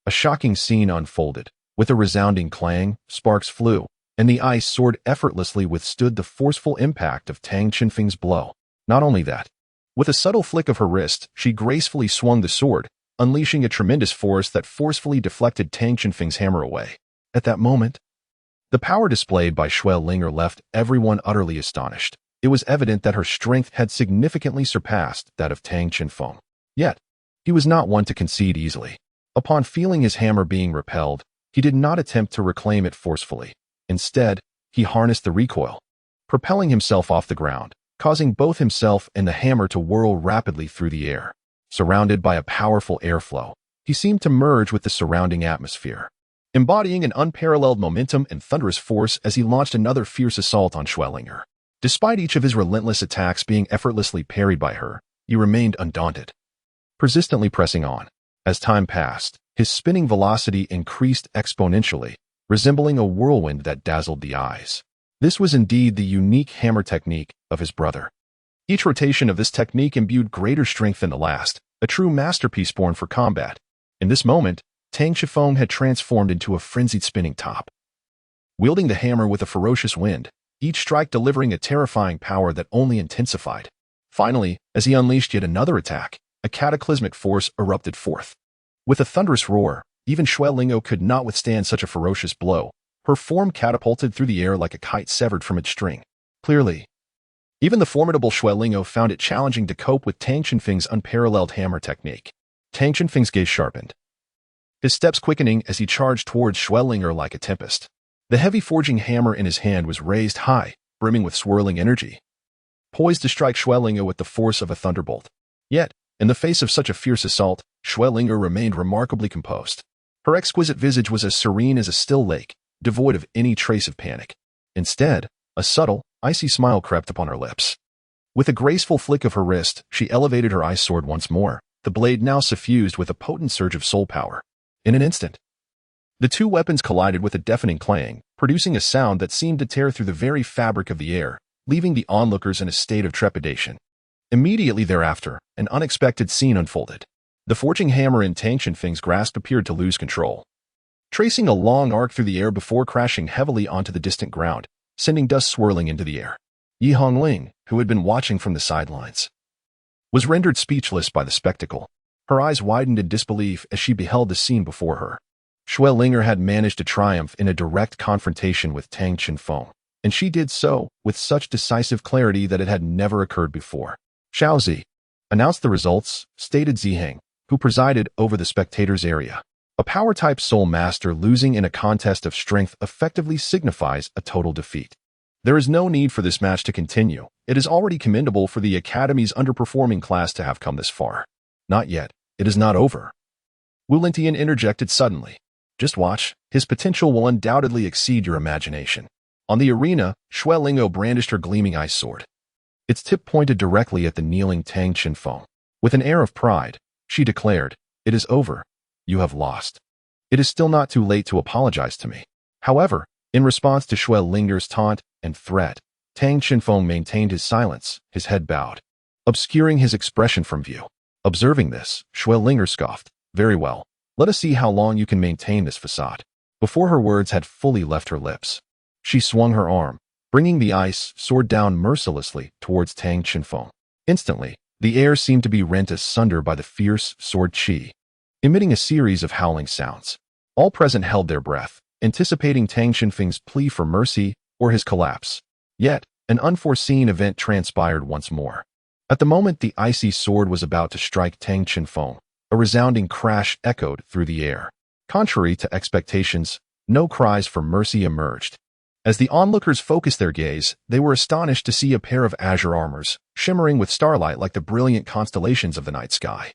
a shocking scene unfolded. With a resounding clang, sparks flew, and the ice sword effortlessly withstood the forceful impact of Tang Qinfeng's blow. Not only that, with a subtle flick of her wrist, she gracefully swung the sword, unleashing a tremendous force that forcefully deflected Tang Qinfeng's hammer away. At that moment, the power displayed by Xuelinger left everyone utterly astonished. It was evident that her strength had significantly surpassed that of Tang Qinfeng. Yet, he was not one to concede easily. Upon feeling his hammer being repelled, he did not attempt to reclaim it forcefully. Instead, he harnessed the recoil, propelling himself off the ground, causing both himself and the hammer to whirl rapidly through the air. Surrounded by a powerful airflow, he seemed to merge with the surrounding atmosphere, embodying an unparalleled momentum and thunderous force as he launched another fierce assault on Xuelinger. Despite each of his relentless attacks being effortlessly parried by her, he remained undaunted, persistently pressing on. As time passed, his spinning velocity increased exponentially, resembling a whirlwind that dazzled the eyes. This was indeed the unique hammer technique of his brother. Each rotation of this technique imbued greater strength than the last, a true masterpiece born for combat. In this moment, Tang Qinfeng had transformed into a frenzied spinning top, wielding the hammer with a ferocious wind, each strike delivering a terrifying power that only intensified. Finally, as he unleashed yet another attack, a cataclysmic force erupted forth. With a thunderous roar, even Xuelingo could not withstand such a ferocious blow. Her form catapulted through the air like a kite severed from its string. Clearly, even the formidable Xuelingo found it challenging to cope with Tang Qinfeng's unparalleled hammer technique. Tang Qinfeng's gaze sharpened, his steps quickening as he charged towards Xuelinger like a tempest. The heavy forging hammer in his hand was raised high, brimming with swirling energy, poised to strike Xuelinger with the force of a thunderbolt. Yet, in the face of such a fierce assault, Xuelinger remained remarkably composed. Her exquisite visage was as serene as a still lake, devoid of any trace of panic. Instead, a subtle, icy smile crept upon her lips. With a graceful flick of her wrist, she elevated her ice sword once more, the blade now suffused with a potent surge of soul power. In an instant, the two weapons collided with a deafening clang, producing a sound that seemed to tear through the very fabric of the air. leaving the onlookers in a state of trepidation. Immediately thereafter, an unexpected scene unfolded. The forging hammer in Tang Qinfeng's grasp appeared to lose control, tracing a long arc through the air before crashing heavily onto the distant ground, sending dust swirling into the air. Yi Hongling, who had been watching from the sidelines, was rendered speechless by the spectacle. Her eyes widened in disbelief as she beheld the scene before her. Xuelinger had managed to triumph in a direct confrontation with Tang Qinfeng, and she did so with such decisive clarity that it had never occurred before. Xiaozi announced the results, stated Ziheng, who presided over the spectators' area. A power-type soul master losing in a contest of strength effectively signifies a total defeat. There is no need for this match to continue. It is already commendable for the Academy's underperforming class to have come this far. Not yet. It is not over. Wu Lingtian interjected suddenly. Just watch. His potential will undoubtedly exceed your imagination. On the arena, Xuelingo brandished her gleaming ice sword. Its tip pointed directly at the kneeling Tang Qinfeng. With an air of pride, she declared, "It is over. You have lost. It is still not too late to apologize to me." However, in response to Xuelinger's taunt and threat, Tang Qinfeng maintained his silence, his head bowed, obscuring his expression from view. Observing this, Xuelinger scoffed. "Very well. Let us see how long you can maintain this facade." Before her words had fully left her lips, she swung her arm, bringing the ice sword down mercilessly towards Tang Qinfeng. Instantly, the air seemed to be rent asunder by the fierce sword qi, emitting a series of howling sounds. All present held their breath, anticipating Tang Qinfeng's plea for mercy or his collapse. Yet, an unforeseen event transpired once more. At the moment the icy sword was about to strike Tang Qinfeng, a resounding crash echoed through the air. Contrary to expectations, no cries for mercy emerged. As the onlookers focused their gaze, they were astonished to see a pair of azure armors, shimmering with starlight like the brilliant constellations of the night sky,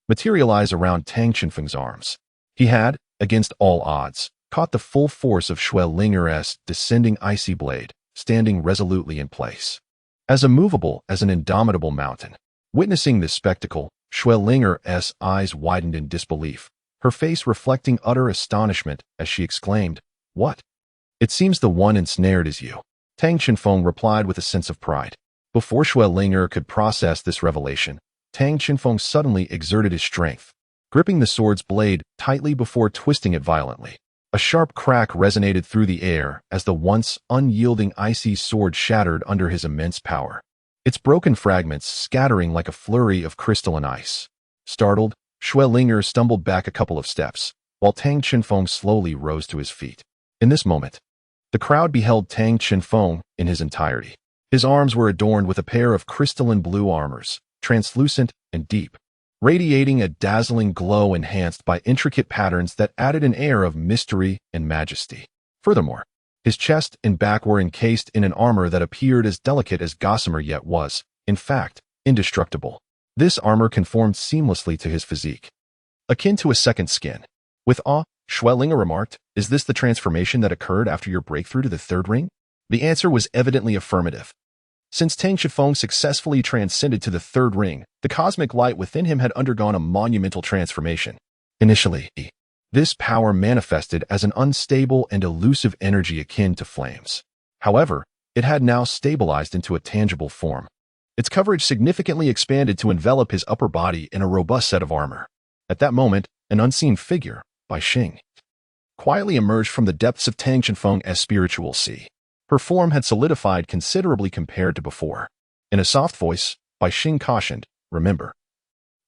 materialize around Tang Qinfeng's arms. He had, against all odds, caught the full force of Xuelinger's descending icy blade, standing resolutely in place, as immovable as an indomitable mountain. Witnessing this spectacle, Xuelinger's eyes widened in disbelief, her face reflecting utter astonishment as she exclaimed, "What? It seems the one ensnared is you." Tang Qinfeng replied with a sense of pride. Before Xuelinger could process this revelation, Tang Qinfeng suddenly exerted his strength, gripping the sword's blade tightly before twisting it violently. A sharp crack resonated through the air as the once unyielding icy sword shattered under his immense power, its broken fragments scattering like a flurry of crystalline ice. Startled, Xuelinger stumbled back a couple of steps, while Tang Qinfeng slowly rose to his feet. In this moment, the crowd beheld Tang Qinfeng in his entirety. His arms were adorned with a pair of crystalline blue armors, translucent and deep, radiating a dazzling glow enhanced by intricate patterns that added an air of mystery and majesty. Furthermore, his chest and back were encased in an armor that appeared as delicate as gossamer yet was, in fact, indestructible. This armor conformed seamlessly to his physique, akin to a second skin. With awe, Xuelinger remarked, "Is this the transformation that occurred after your breakthrough to the third ring?" The answer was evidently affirmative. Since Tang Qinfeng successfully transcended to the third ring, the cosmic light within him had undergone a monumental transformation. Initially, this power manifested as an unstable and elusive energy akin to flames. However, it had now stabilized into a tangible form. Its coverage significantly expanded to envelop his upper body in a robust set of armor. At that moment, an unseen figure, Bai Xing, quietly emerged from the depths of Tang Qinfeng's spiritual sea. Her form had solidified considerably compared to before. In a soft voice, Bai Xing cautioned, "Remember,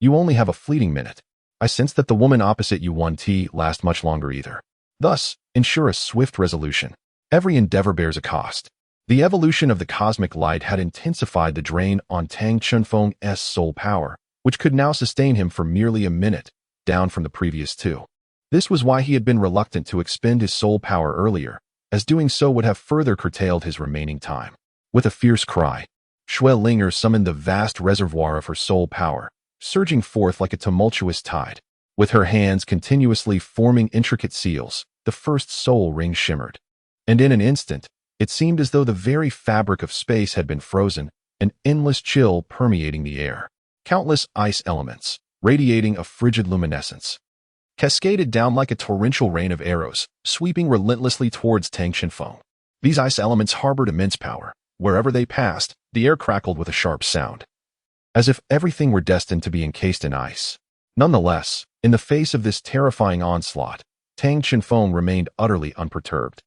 you only have a fleeting minute. I sense that the woman opposite you won't last much longer either. Thus, ensure a swift resolution. Every endeavor bears a cost." The evolution of the cosmic light had intensified the drain on Tang Qinfeng's soul power, which could now sustain him for merely a minute, down from the previous 2. This was why he had been reluctant to expend his soul power earlier, as doing so would have further curtailed his remaining time. With a fierce cry, Xuelinger summoned the vast reservoir of her soul power, surging forth like a tumultuous tide. With her hands continuously forming intricate seals, the first soul ring shimmered. And in an instant, it seemed as though the very fabric of space had been frozen, an endless chill permeating the air. Countless ice elements, radiating a frigid luminescence, cascaded down like a torrential rain of arrows, sweeping relentlessly towards Tang Qinfeng. These ice elements harbored immense power, Wherever they passed, the air crackled with a sharp sound, as if everything were destined to be encased in ice. Nonetheless, in the face of this terrifying onslaught, Tang Chenfeng remained utterly unperturbed.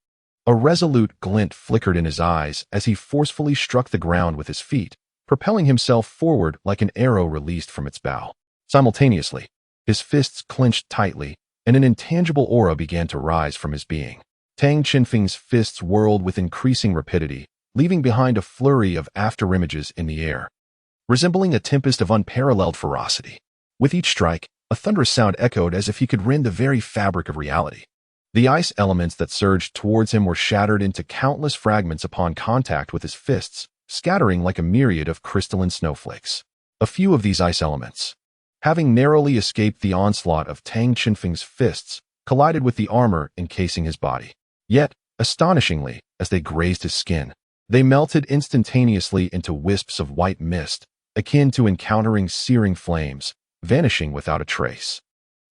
A resolute glint flickered in his eyes as he forcefully struck the ground with his feet, propelling himself forward like an arrow released from its bow. Simultaneously, his fists clenched tightly, and an intangible aura began to rise from his being. Tang Chenfeng's fists whirled with increasing rapidity, leaving behind a flurry of afterimages in the air, resembling a tempest of unparalleled ferocity. With each strike, a thunderous sound echoed as if he could rend the very fabric of reality. The ice elements that surged towards him were shattered into countless fragments upon contact with his fists, scattering like a myriad of crystalline snowflakes. A few of these ice elements, having narrowly escaped the onslaught of Tang Chenfeng's fists, collided with the armor encasing his body. Yet, astonishingly, as they grazed his skin, they melted instantaneously into wisps of white mist, akin to encountering searing flames, vanishing without a trace.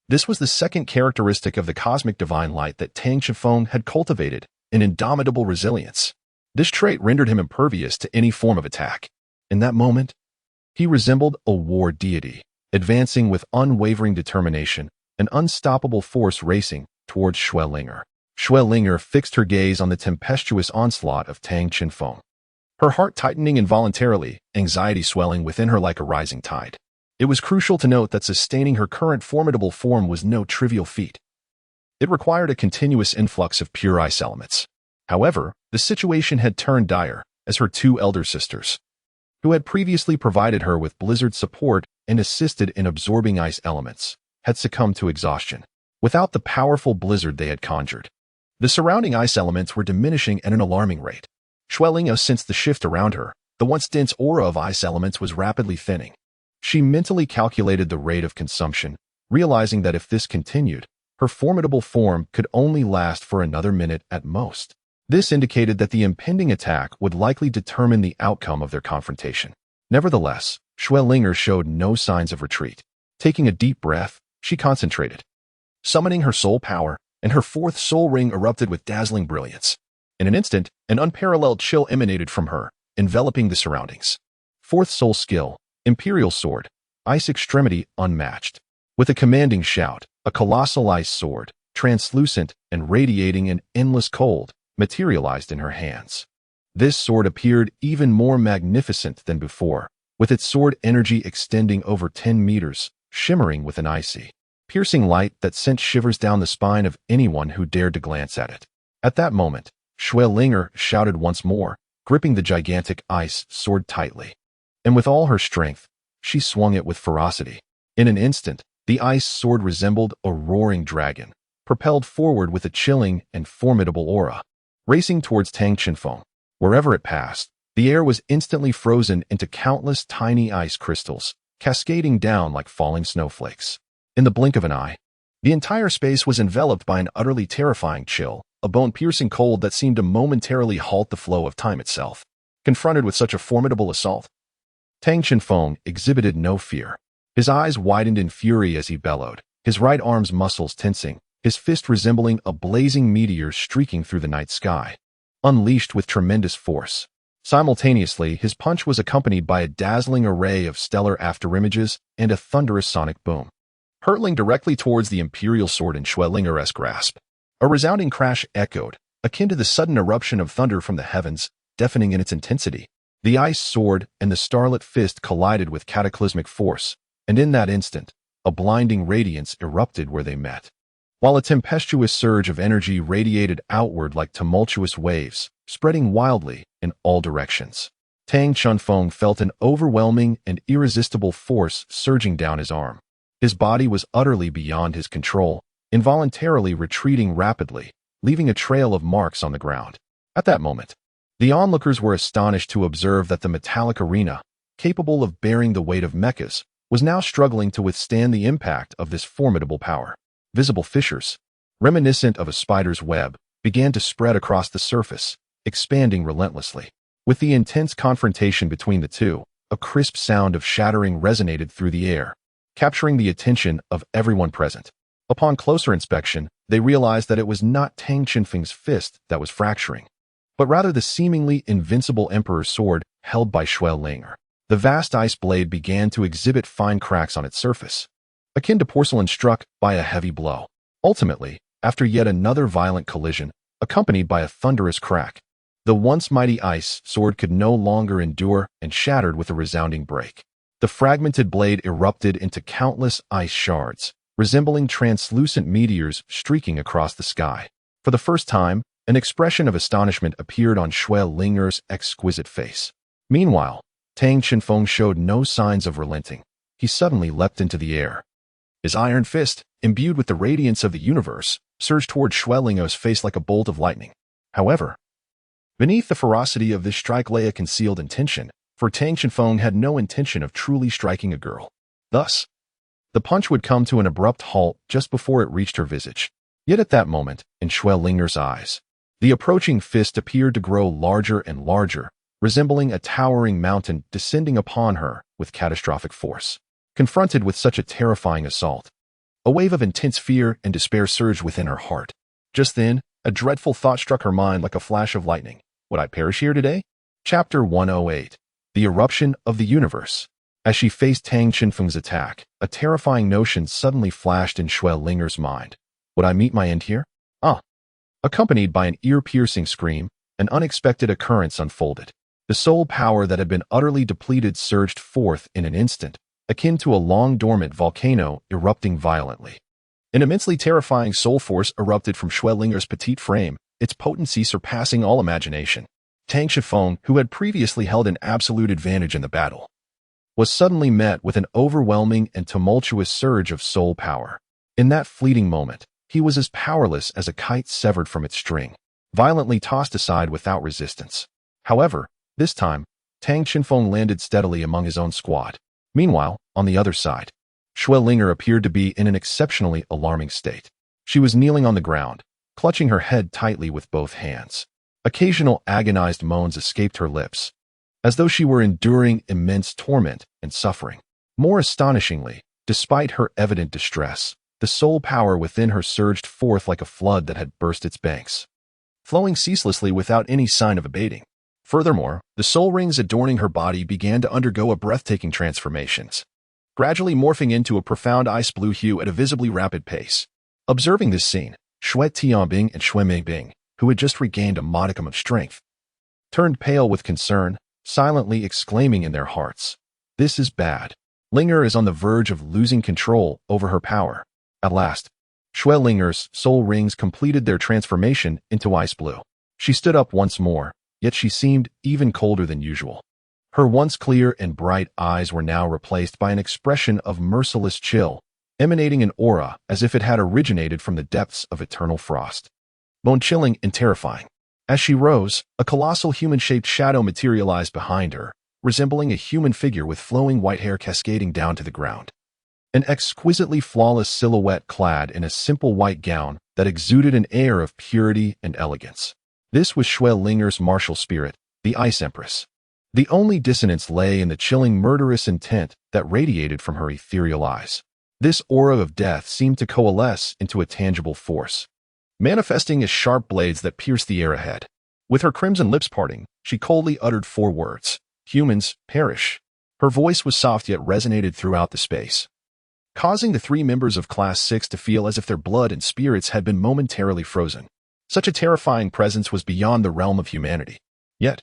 This was the second characteristic of the cosmic divine light that Tang Chenfeng had cultivated, an indomitable resilience. This trait rendered him impervious to any form of attack. In that moment, he resembled a war deity, advancing with unwavering determination, an unstoppable force racing towards Xuelinger. Xuelinger fixed her gaze on the tempestuous onslaught of Tang Chenfeng, her heart tightening involuntarily, anxiety swelling within her like a rising tide. It was crucial to note that sustaining her current formidable form was no trivial feat. It required a continuous influx of pure ice elements. However, the situation had turned dire, as her two elder sisters, who had previously provided her with blizzard support and assisted in absorbing ice elements, had succumbed to exhaustion. Without the powerful blizzard they had conjured, the surrounding ice elements were diminishing at an alarming rate. Xuelinger sensed the shift around her. The once dense aura of ice elements was rapidly thinning. She mentally calculated the rate of consumption, realizing that if this continued, her formidable form could only last for another minute at most. This indicated that the impending attack would likely determine the outcome of their confrontation. Nevertheless, Xuelinger showed no signs of retreat. Taking a deep breath, she concentrated. Summoning her soul power, and her fourth soul ring erupted with dazzling brilliance. In an instant, an unparalleled chill emanated from her, enveloping the surroundings. Fourth soul skill, Imperial Sword, Ice Extremity unmatched. With a commanding shout, a colossal ice sword, translucent and radiating an endless cold, materialized in her hands. This sword appeared even more magnificent than before, with its sword energy extending over 10 meters, shimmering with an icy, piercing light that sent shivers down the spine of anyone who dared to glance at it. At that moment, Xuelinger shouted once more, gripping the gigantic ice sword tightly. And with all her strength, she swung it with ferocity. In an instant, the ice sword resembled a roaring dragon, propelled forward with a chilling and formidable aura, racing towards Tang Chenfeng. Wherever it passed, the air was instantly frozen into countless tiny ice crystals, cascading down like falling snowflakes. In the blink of an eye, the entire space was enveloped by an utterly terrifying chill, a bone-piercing cold that seemed to momentarily halt the flow of time itself. Confronted with such a formidable assault, Tang Chenfeng exhibited no fear. His eyes widened in fury as he bellowed, his right arm's muscles tensing, his fist resembling a blazing meteor streaking through the night sky, unleashed with tremendous force. Simultaneously, his punch was accompanied by a dazzling array of stellar afterimages and a thunderous sonic boom, hurtling directly towards the Imperial Sword in Xuelinger's grasp. A resounding crash echoed, akin to the sudden eruption of thunder from the heavens, deafening in its intensity. The ice sword and the starlit fist collided with cataclysmic force, and in that instant, a blinding radiance erupted where they met, while a tempestuous surge of energy radiated outward like tumultuous waves, spreading wildly in all directions. Tang Chenfeng felt an overwhelming and irresistible force surging down his arm. His body was utterly beyond his control, involuntarily retreating rapidly, leaving a trail of marks on the ground. At that moment, the onlookers were astonished to observe that the metallic arena, capable of bearing the weight of mechas, was now struggling to withstand the impact of this formidable power. Visible fissures, reminiscent of a spider's web, began to spread across the surface, expanding relentlessly. With the intense confrontation between the two, a crisp sound of shattering resonated through the air, capturing the attention of everyone present. Upon closer inspection, they realized that it was not Tang Chenfeng's fist that was fracturing, but rather the seemingly invincible Emperor's sword held by Linger. The vast ice blade began to exhibit fine cracks on its surface, akin to porcelain struck by a heavy blow. Ultimately, after yet another violent collision, accompanied by a thunderous crack, the once mighty ice sword could no longer endure and shattered with a resounding break. The fragmented blade erupted into countless ice shards, resembling translucent meteors streaking across the sky. For the first time, an expression of astonishment appeared on Linger's exquisite face. Meanwhile, Tang Qinfeng showed no signs of relenting. He suddenly leapt into the air. His iron fist, imbued with the radiance of the universe, surged toward Linger's face like a bolt of lightning. However, beneath the ferocity of this strike lay a concealed intention, for Tang Qinfeng had no intention of truly striking a girl. Thus, the punch would come to an abrupt halt just before it reached her visage. Yet at that moment, in Linger's eyes, the approaching fist appeared to grow larger and larger, resembling a towering mountain descending upon her with catastrophic force. Confronted with such a terrifying assault, a wave of intense fear and despair surged within her heart. Just then, a dreadful thought struck her mind like a flash of lightning. Would I perish here today? Chapter 108. The Eruption of the Universe. As she faced Tang Qinfeng's attack, a terrifying notion suddenly flashed in Linger's mind. Would I meet my end here? Accompanied by an ear-piercing scream, an unexpected occurrence unfolded. The soul power that had been utterly depleted surged forth in an instant, akin to a long-dormant volcano erupting violently. An immensely terrifying soul force erupted from Linger's petite frame, its potency surpassing all imagination. Tang Qinfeng, who had previously held an absolute advantage in the battle, was suddenly met with an overwhelming and tumultuous surge of soul power. In that fleeting moment, he was as powerless as a kite severed from its string, violently tossed aside without resistance. However, this time, Tang Qinfeng landed steadily among his own squad. Meanwhile, on the other side, Linger appeared to be in an exceptionally alarming state. She was kneeling on the ground, clutching her head tightly with both hands. Occasional agonized moans escaped her lips, as though she were enduring immense torment and suffering. More astonishingly, despite her evident distress, the soul power within her surged forth like a flood that had burst its banks, flowing ceaselessly without any sign of abating. Furthermore, the soul rings adorning her body began to undergo a breathtaking transformations, gradually morphing into a profound ice blue hue at a visibly rapid pace. Observing this scene, Xue Tianbing and Xue Meibing, who had just regained a modicum of strength, turned pale with concern, silently exclaiming in their hearts, "This is bad. Linger is on the verge of losing control over her power." At last, Linger's soul rings completed their transformation into ice blue. She stood up once more, yet she seemed even colder than usual. Her once clear and bright eyes were now replaced by an expression of merciless chill, emanating an aura as if it had originated from the depths of eternal frost. Bone-chilling and terrifying. As she rose, a colossal human-shaped shadow materialized behind her, resembling a human figure with flowing white hair cascading down to the ground. An exquisitely flawless silhouette clad in a simple white gown that exuded an air of purity and elegance. This was Linger's martial spirit, the Ice Empress. The only dissonance lay in the chilling murderous intent that radiated from her ethereal eyes. This aura of death seemed to coalesce into a tangible force, manifesting as sharp blades that pierced the air ahead. With her crimson lips parting, she coldly uttered 4 words. "Humans, perish." Her voice was soft yet resonated throughout the space, causing the 3 members of Class 6 to feel as if their blood and spirits had been momentarily frozen. Such a terrifying presence was beyond the realm of humanity. Yet,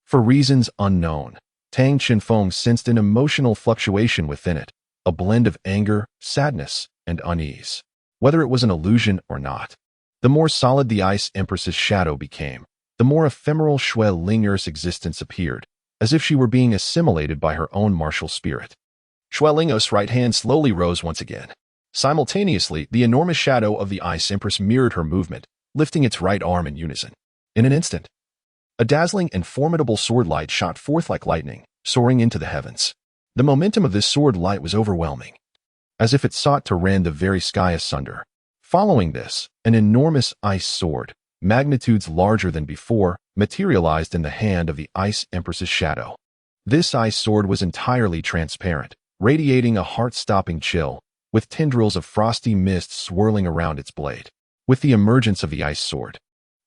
for reasons unknown, Tang Qinfeng sensed an emotional fluctuation within it, a blend of anger, sadness, and unease. Whether it was an illusion or not, the more solid the Ice Empress's shadow became, the more ephemeral Linger's existence appeared, as if she were being assimilated by her own martial spirit. Linger's right hand slowly rose once again. Simultaneously, the enormous shadow of the Ice Empress mirrored her movement, lifting its right arm in unison. In an instant, a dazzling and formidable sword light shot forth like lightning, soaring into the heavens. The momentum of this sword light was overwhelming, as if it sought to rend the very sky asunder. Following this, an enormous ice sword, magnitudes larger than before, materialized in the hand of the Ice Empress's shadow. This ice sword was entirely transparent, radiating a heart-stopping chill, with tendrils of frosty mist swirling around its blade. With the emergence of the ice sword,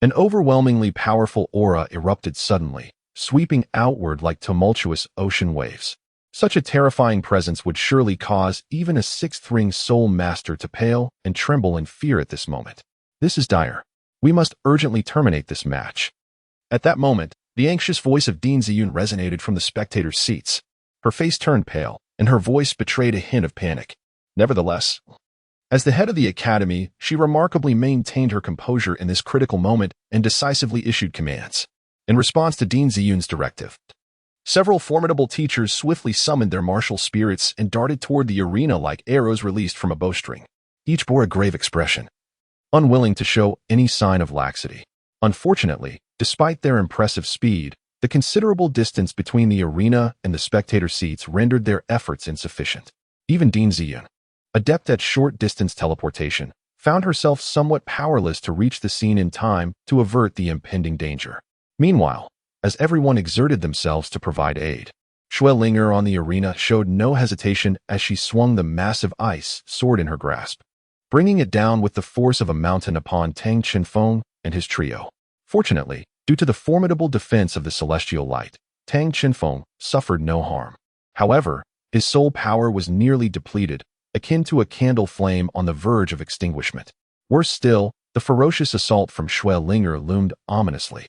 An overwhelmingly powerful aura erupted suddenly, sweeping outward like tumultuous ocean waves. Such a terrifying presence would surely cause even a sixth-ring soul master to pale and tremble in fear at this moment. This is dire. We must urgently terminate this match. At that moment, the anxious voice of Dean Ziyun resonated from the spectators' seats. Her face turned pale, and her voice betrayed a hint of panic. Nevertheless, as the head of the academy, she remarkably maintained her composure in this critical moment and decisively issued commands. In response to Dean Ziyun's directive, several formidable teachers swiftly summoned their martial spirits and darted toward the arena like arrows released from a bowstring. Each bore a grave expression, unwilling to show any sign of laxity. Unfortunately, despite their impressive speed, the considerable distance between the arena and the spectator seats rendered their efforts insufficient. Even Dean Ziyun, adept at short-distance teleportation, found herself somewhat powerless to reach the scene in time to avert the impending danger. Meanwhile, as everyone exerted themselves to provide aid, Linger on the arena showed no hesitation as she swung the massive ice sword in her grasp, bringing it down with the force of a mountain upon Tang Chenfeng and his trio. Fortunately, due to the formidable defense of the celestial light, Tang Chenfeng suffered no harm. However, his soul power was nearly depleted, akin to a candle flame on the verge of extinguishment. Worse still, the ferocious assault from Linger loomed ominously,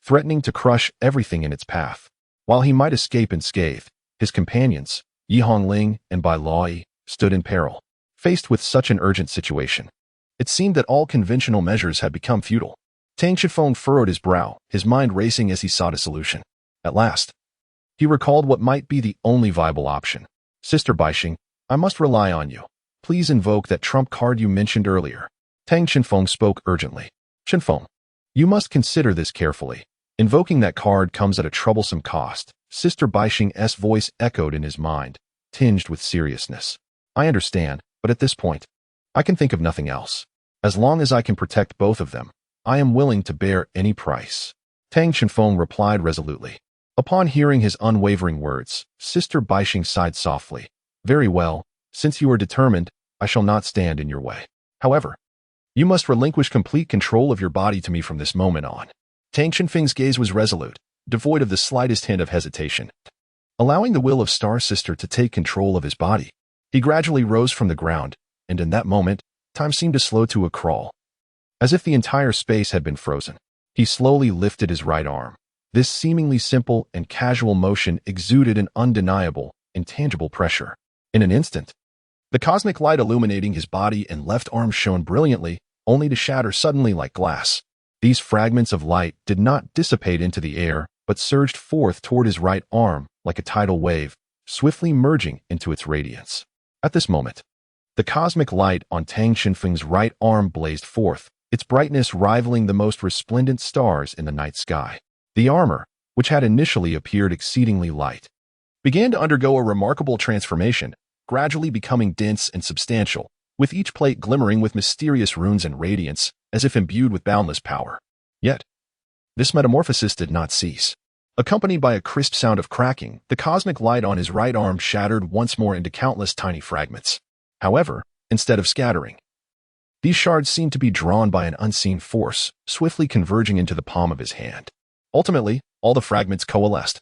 threatening to crush everything in its path. While he might escape unscathed, his companions, Yi Hongling and Bai Luoyi, stood in peril. Faced with such an urgent situation, it seemed that all conventional measures had become futile. Tang Chenfeng furrowed his brow, his mind racing as he sought a solution. At last, he recalled what might be the only viable option. Sister Baixing, I must rely on you. Please invoke that trump card you mentioned earlier. Tang Chenfeng spoke urgently. Chenfeng, you must consider this carefully. Invoking that card comes at a troublesome cost. Sister Baixing's voice echoed in his mind, tinged with seriousness. I understand, but at this point, I can think of nothing else. As long as I can protect both of them, I am willing to bear any price. Tang Chenfeng replied resolutely. Upon hearing his unwavering words, Sister Baixing sighed softly. Very well, since you are determined, I shall not stand in your way. However, you must relinquish complete control of your body to me from this moment on. Tang Chenfeng's gaze was resolute, devoid of the slightest hint of hesitation. Allowing the will of Star Sister to take control of his body, he gradually rose from the ground, and in that moment, time seemed to slow to a crawl. As if the entire space had been frozen, he slowly lifted his right arm. This seemingly simple and casual motion exuded an undeniable, intangible pressure. In an instant, the cosmic light illuminating his body and left arm shone brilliantly, only to shatter suddenly like glass. These fragments of light did not dissipate into the air, but surged forth toward his right arm like a tidal wave, swiftly merging into its radiance. At this moment, the cosmic light on Tang Chenfeng's right arm blazed forth, its brightness rivaling the most resplendent stars in the night sky. The armor, which had initially appeared exceedingly light, began to undergo a remarkable transformation, gradually becoming dense and substantial, with each plate glimmering with mysterious runes and radiance, as if imbued with boundless power. Yet, this metamorphosis did not cease. Accompanied by a crisp sound of cracking, the cosmic light on his right arm shattered once more into countless tiny fragments. However, instead of scattering, these shards seemed to be drawn by an unseen force, swiftly converging into the palm of his hand. Ultimately, all the fragments coalesced,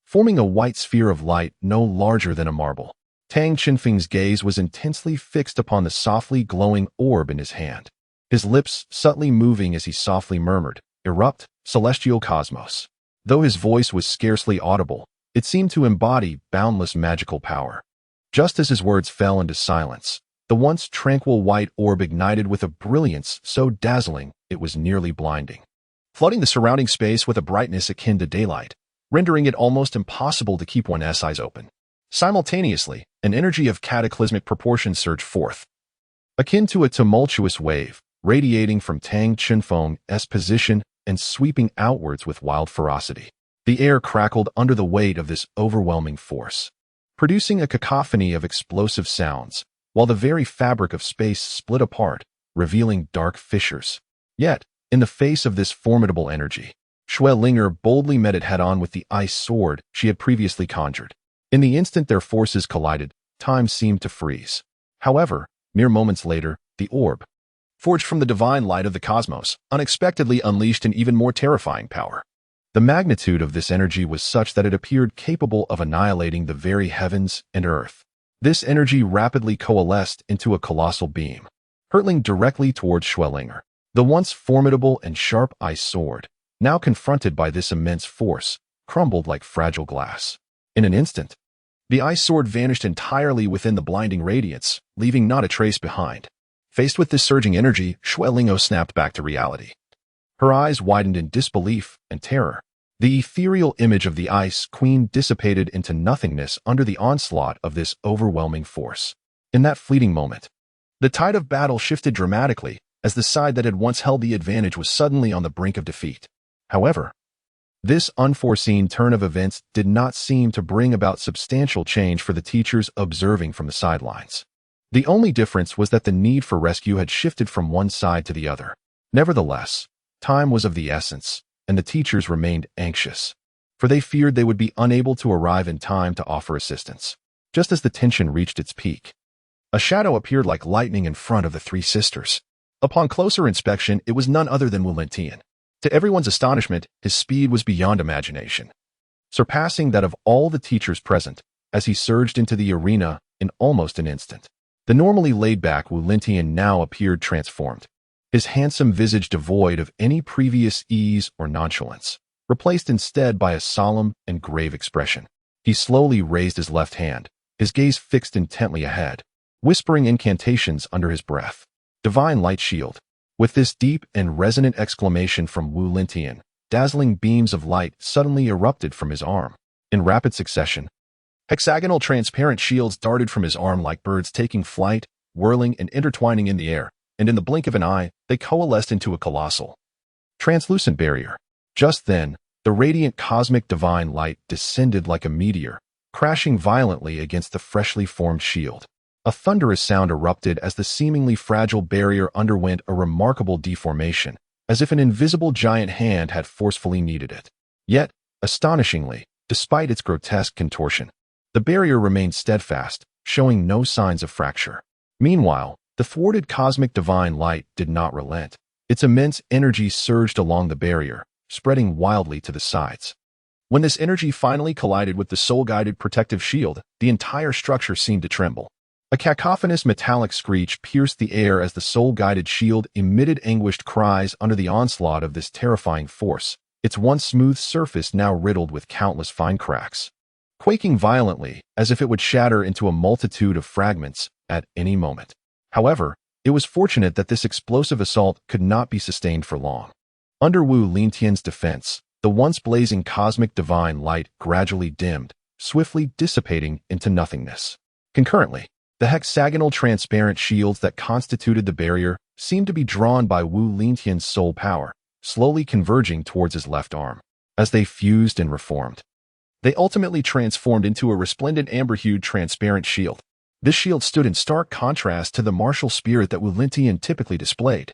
forming a white sphere of light no larger than a marble. Tang Chenfeng's gaze was intensely fixed upon the softly glowing orb in his hand, his lips subtly moving as he softly murmured, "Erupt, celestial cosmos." Though his voice was scarcely audible, it seemed to embody boundless magical power. Just as his words fell into silence, the once tranquil white orb ignited with a brilliance so dazzling it was nearly blinding, flooding the surrounding space with a brightness akin to daylight, rendering it almost impossible to keep one's eyes open. Simultaneously, an energy of cataclysmic proportions surged forth, akin to a tumultuous wave, radiating from Tang Chenfeng's position and sweeping outwards with wild ferocity. The air crackled under the weight of this overwhelming force, producing a cacophony of explosive sounds, while the very fabric of space split apart, revealing dark fissures. Yet, in the face of this formidable energy, Linger boldly met it head-on with the ice sword she had previously conjured. In the instant their forces collided, time seemed to freeze. However, mere moments later, the orb, forged from the divine light of the cosmos, unexpectedly unleashed an even more terrifying power. The magnitude of this energy was such that it appeared capable of annihilating the very heavens and earth. This energy rapidly coalesced into a colossal beam, hurtling directly towards Schwellinger. The once formidable and sharp ice sword, now confronted by this immense force, crumbled like fragile glass. In an instant, the ice sword vanished entirely within the blinding radiance, leaving not a trace behind. Faced with this surging energy, Schwellinger snapped back to reality. Her eyes widened in disbelief and terror. The ethereal image of the Ice Queen dissipated into nothingness under the onslaught of this overwhelming force. In that fleeting moment, the tide of battle shifted dramatically as the side that had once held the advantage was suddenly on the brink of defeat. However, this unforeseen turn of events did not seem to bring about substantial change for the teachers observing from the sidelines. The only difference was that the need for rescue had shifted from one side to the other. Nevertheless, time was of the essence, and the teachers remained anxious, for they feared they would be unable to arrive in time to offer assistance. Just as the tension reached its peak, a shadow appeared like lightning in front of the three sisters. Upon closer inspection, it was none other than Wu Lingtian. To everyone's astonishment, his speed was beyond imagination, surpassing that of all the teachers present as he surged into the arena in almost an instant. The normally laid-back Wu Lingtian now appeared transformed, his handsome visage devoid of any previous ease or nonchalance, replaced instead by a solemn and grave expression. He slowly raised his left hand, his gaze fixed intently ahead, whispering incantations under his breath. Divine Light Shield. With this deep and resonant exclamation from Wu Lingtian, dazzling beams of light suddenly erupted from his arm. In rapid succession, hexagonal transparent shields darted from his arm like birds taking flight, whirling and intertwining in the air, and in the blink of an eye, they coalesced into a colossal, translucent barrier. Just then, the radiant cosmic divine light descended like a meteor, crashing violently against the freshly formed shield. A thunderous sound erupted as the seemingly fragile barrier underwent a remarkable deformation, as if an invisible giant hand had forcefully kneaded it. Yet, astonishingly, despite its grotesque contortion, the barrier remained steadfast, showing no signs of fracture. Meanwhile, the thwarted cosmic divine light did not relent. Its immense energy surged along the barrier, spreading wildly to the sides. When this energy finally collided with the soul-guided protective shield, the entire structure seemed to tremble. A cacophonous metallic screech pierced the air as the soul-guided shield emitted anguished cries under the onslaught of this terrifying force, its once smooth surface now riddled with countless fine cracks. Quaking violently, as if it would shatter into a multitude of fragments at any moment. However, it was fortunate that this explosive assault could not be sustained for long. Under Wu Lingtian's defense, the once blazing cosmic divine light gradually dimmed, swiftly dissipating into nothingness. Concurrently, the hexagonal transparent shields that constituted the barrier seemed to be drawn by Wu Lingtian's soul power, slowly converging towards his left arm. As they fused and reformed, they ultimately transformed into a resplendent amber-hued transparent shield. This shield stood in stark contrast to the martial spirit that Wu Lingtian typically displayed,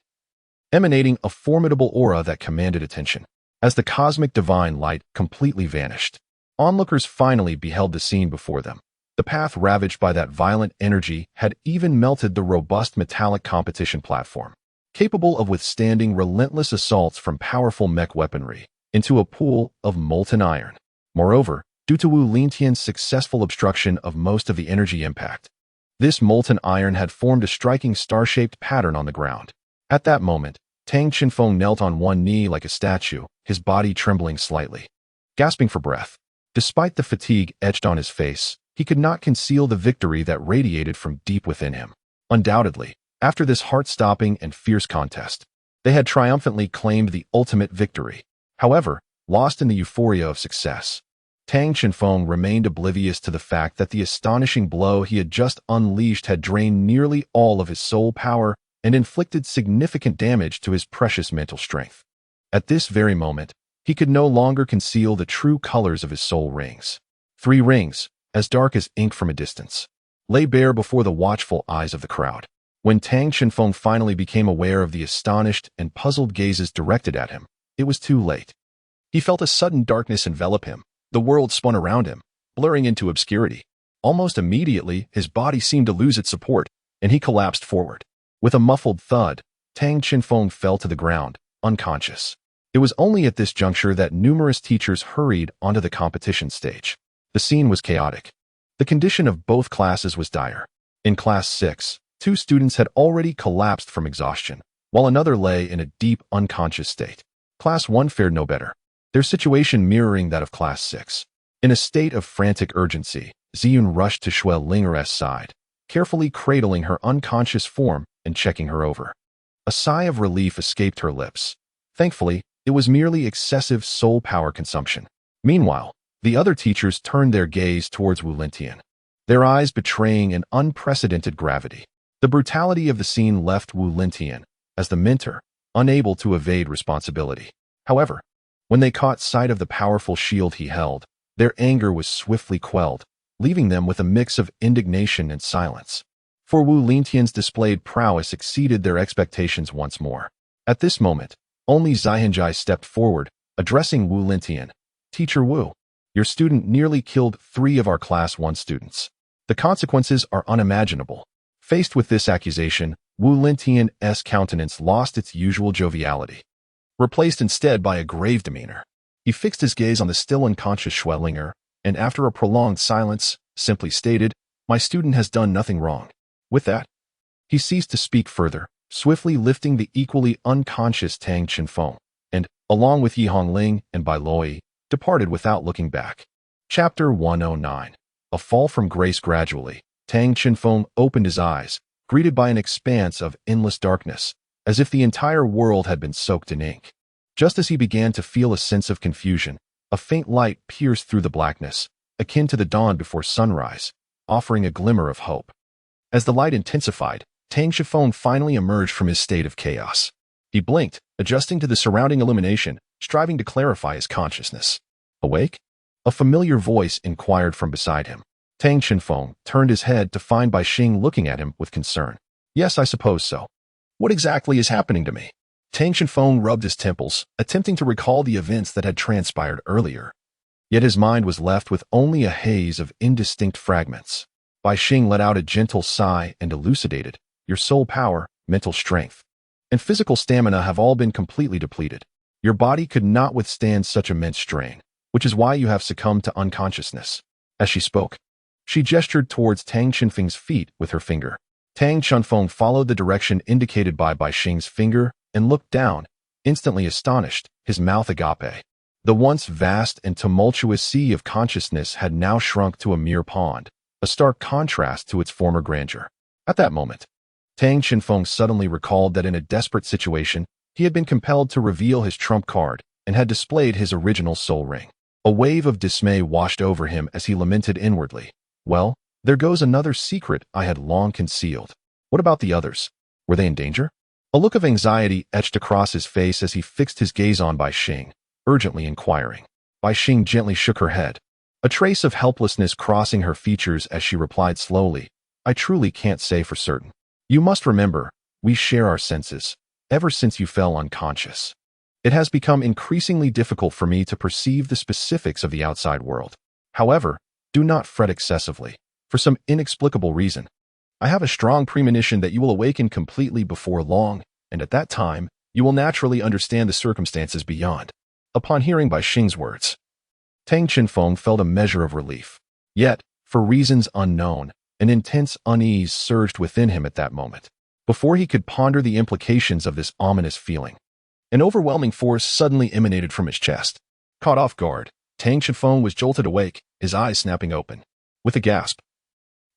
emanating a formidable aura that commanded attention. As the cosmic divine light completely vanished, onlookers finally beheld the scene before them. The path ravaged by that violent energy had even melted the robust metallic competition platform, capable of withstanding relentless assaults from powerful mech weaponry, into a pool of molten iron. Moreover, due to Wu Lingtian's successful obstruction of most of the energy impact, this molten iron had formed a striking star-shaped pattern on the ground. At that moment, Tang Qinfeng knelt on one knee like a statue, his body trembling slightly. Gasping for breath, despite the fatigue etched on his face, he could not conceal the victory that radiated from deep within him. Undoubtedly, after this heart-stopping and fierce contest, they had triumphantly claimed the ultimate victory. However, lost in the euphoria of success, Tang Qinfeng remained oblivious to the fact that the astonishing blow he had just unleashed had drained nearly all of his soul power and inflicted significant damage to his precious mental strength. At this very moment, he could no longer conceal the true colors of his soul rings. 3 rings, as dark as ink from a distance, lay bare before the watchful eyes of the crowd. When Tang Qinfeng finally became aware of the astonished and puzzled gazes directed at him, it was too late. He felt a sudden darkness envelop him. The world spun around him, blurring into obscurity. Almost immediately, his body seemed to lose its support, and he collapsed forward. With a muffled thud, Tang Qinfeng fell to the ground, unconscious. It was only at this juncture that numerous teachers hurried onto the competition stage. The scene was chaotic. The condition of both classes was dire. In Class 6, 2 students had already collapsed from exhaustion, while another lay in a deep unconscious state. Class 1 fared no better, their situation mirroring that of Class 6. In a state of frantic urgency, Ziyun rushed to Shui Linger's side, carefully cradling her unconscious form and checking her over. A sigh of relief escaped her lips. Thankfully, it was merely excessive soul power consumption. Meanwhile, the other teachers turned their gaze towards Wu Lintian, their eyes betraying an unprecedented gravity. The brutality of the scene left Wu Lintian, as the mentor, unable to evade responsibility. However, when they caught sight of the powerful shield he held, their anger was swiftly quelled, leaving them with a mix of indignation and silence. For Wu Lintian's displayed prowess exceeded their expectations once more. At this moment, only Zaihanjai stepped forward, addressing Wu Lintian. "Teacher Wu, your student nearly killed 3 of our Class 1 students. The consequences are unimaginable." Faced with this accusation, Wu Lintian's countenance lost its usual joviality, replaced instead by a grave demeanor. He fixed his gaze on the still unconscious Schwellinger, and after a prolonged silence, simply stated, "My student has done nothing wrong." With that, he ceased to speak further, swiftly lifting the equally unconscious Tang Qinfeng, and, along with Yi Hongling and Bai Loi, departed without looking back. Chapter 109. A fall from grace. Gradually, Tang Qinfeng opened his eyes, greeted by an expanse of endless darkness, as if the entire world had been soaked in ink. Just as he began to feel a sense of confusion, a faint light pierced through the blackness, akin to the dawn before sunrise, offering a glimmer of hope. As the light intensified, Tang Qinfeng finally emerged from his state of chaos. He blinked, adjusting to the surrounding illumination, striving to clarify his consciousness. "Awake?" A familiar voice inquired from beside him. Tang Qinfeng turned his head to find Bai Xing looking at him with concern. "Yes, I suppose so. What exactly is happening to me?" Tang Qinfeng rubbed his temples, attempting to recall the events that had transpired earlier. Yet his mind was left with only a haze of indistinct fragments. Bai Xing let out a gentle sigh and elucidated, "Your soul power, mental strength, and physical stamina have all been completely depleted. Your body could not withstand such immense strain, which is why you have succumbed to unconsciousness." As she spoke, she gestured towards Tang Qinfeng's feet with her finger. Tang Qinfeng followed the direction indicated by Bai Xing's finger and looked down, instantly astonished, his mouth agape. The once vast and tumultuous sea of consciousness had now shrunk to a mere pond, a stark contrast to its former grandeur. At that moment, Tang Qinfeng suddenly recalled that in a desperate situation, he had been compelled to reveal his trump card and had displayed his original soul ring. A wave of dismay washed over him as he lamented inwardly, "Well, there goes another secret I had long concealed. What about the others? Were they in danger?" A look of anxiety etched across his face as he fixed his gaze on Bai Xing, urgently inquiring. Bai Xing gently shook her head, a trace of helplessness crossing her features as she replied slowly, "I truly can't say for certain. You must remember, we share our senses. Ever since you fell unconscious, it has become increasingly difficult for me to perceive the specifics of the outside world. However, do not fret excessively. For some inexplicable reason, I have a strong premonition that you will awaken completely before long, and at that time, you will naturally understand the circumstances beyond." Upon hearing Bai Xing's words, Tang Qinfeng felt a measure of relief. Yet, for reasons unknown, an intense unease surged within him at that moment. Before he could ponder the implications of this ominous feeling, an overwhelming force suddenly emanated from his chest. Caught off guard, Tang Qinfeng was jolted awake, his eyes snapping open. With a gasp,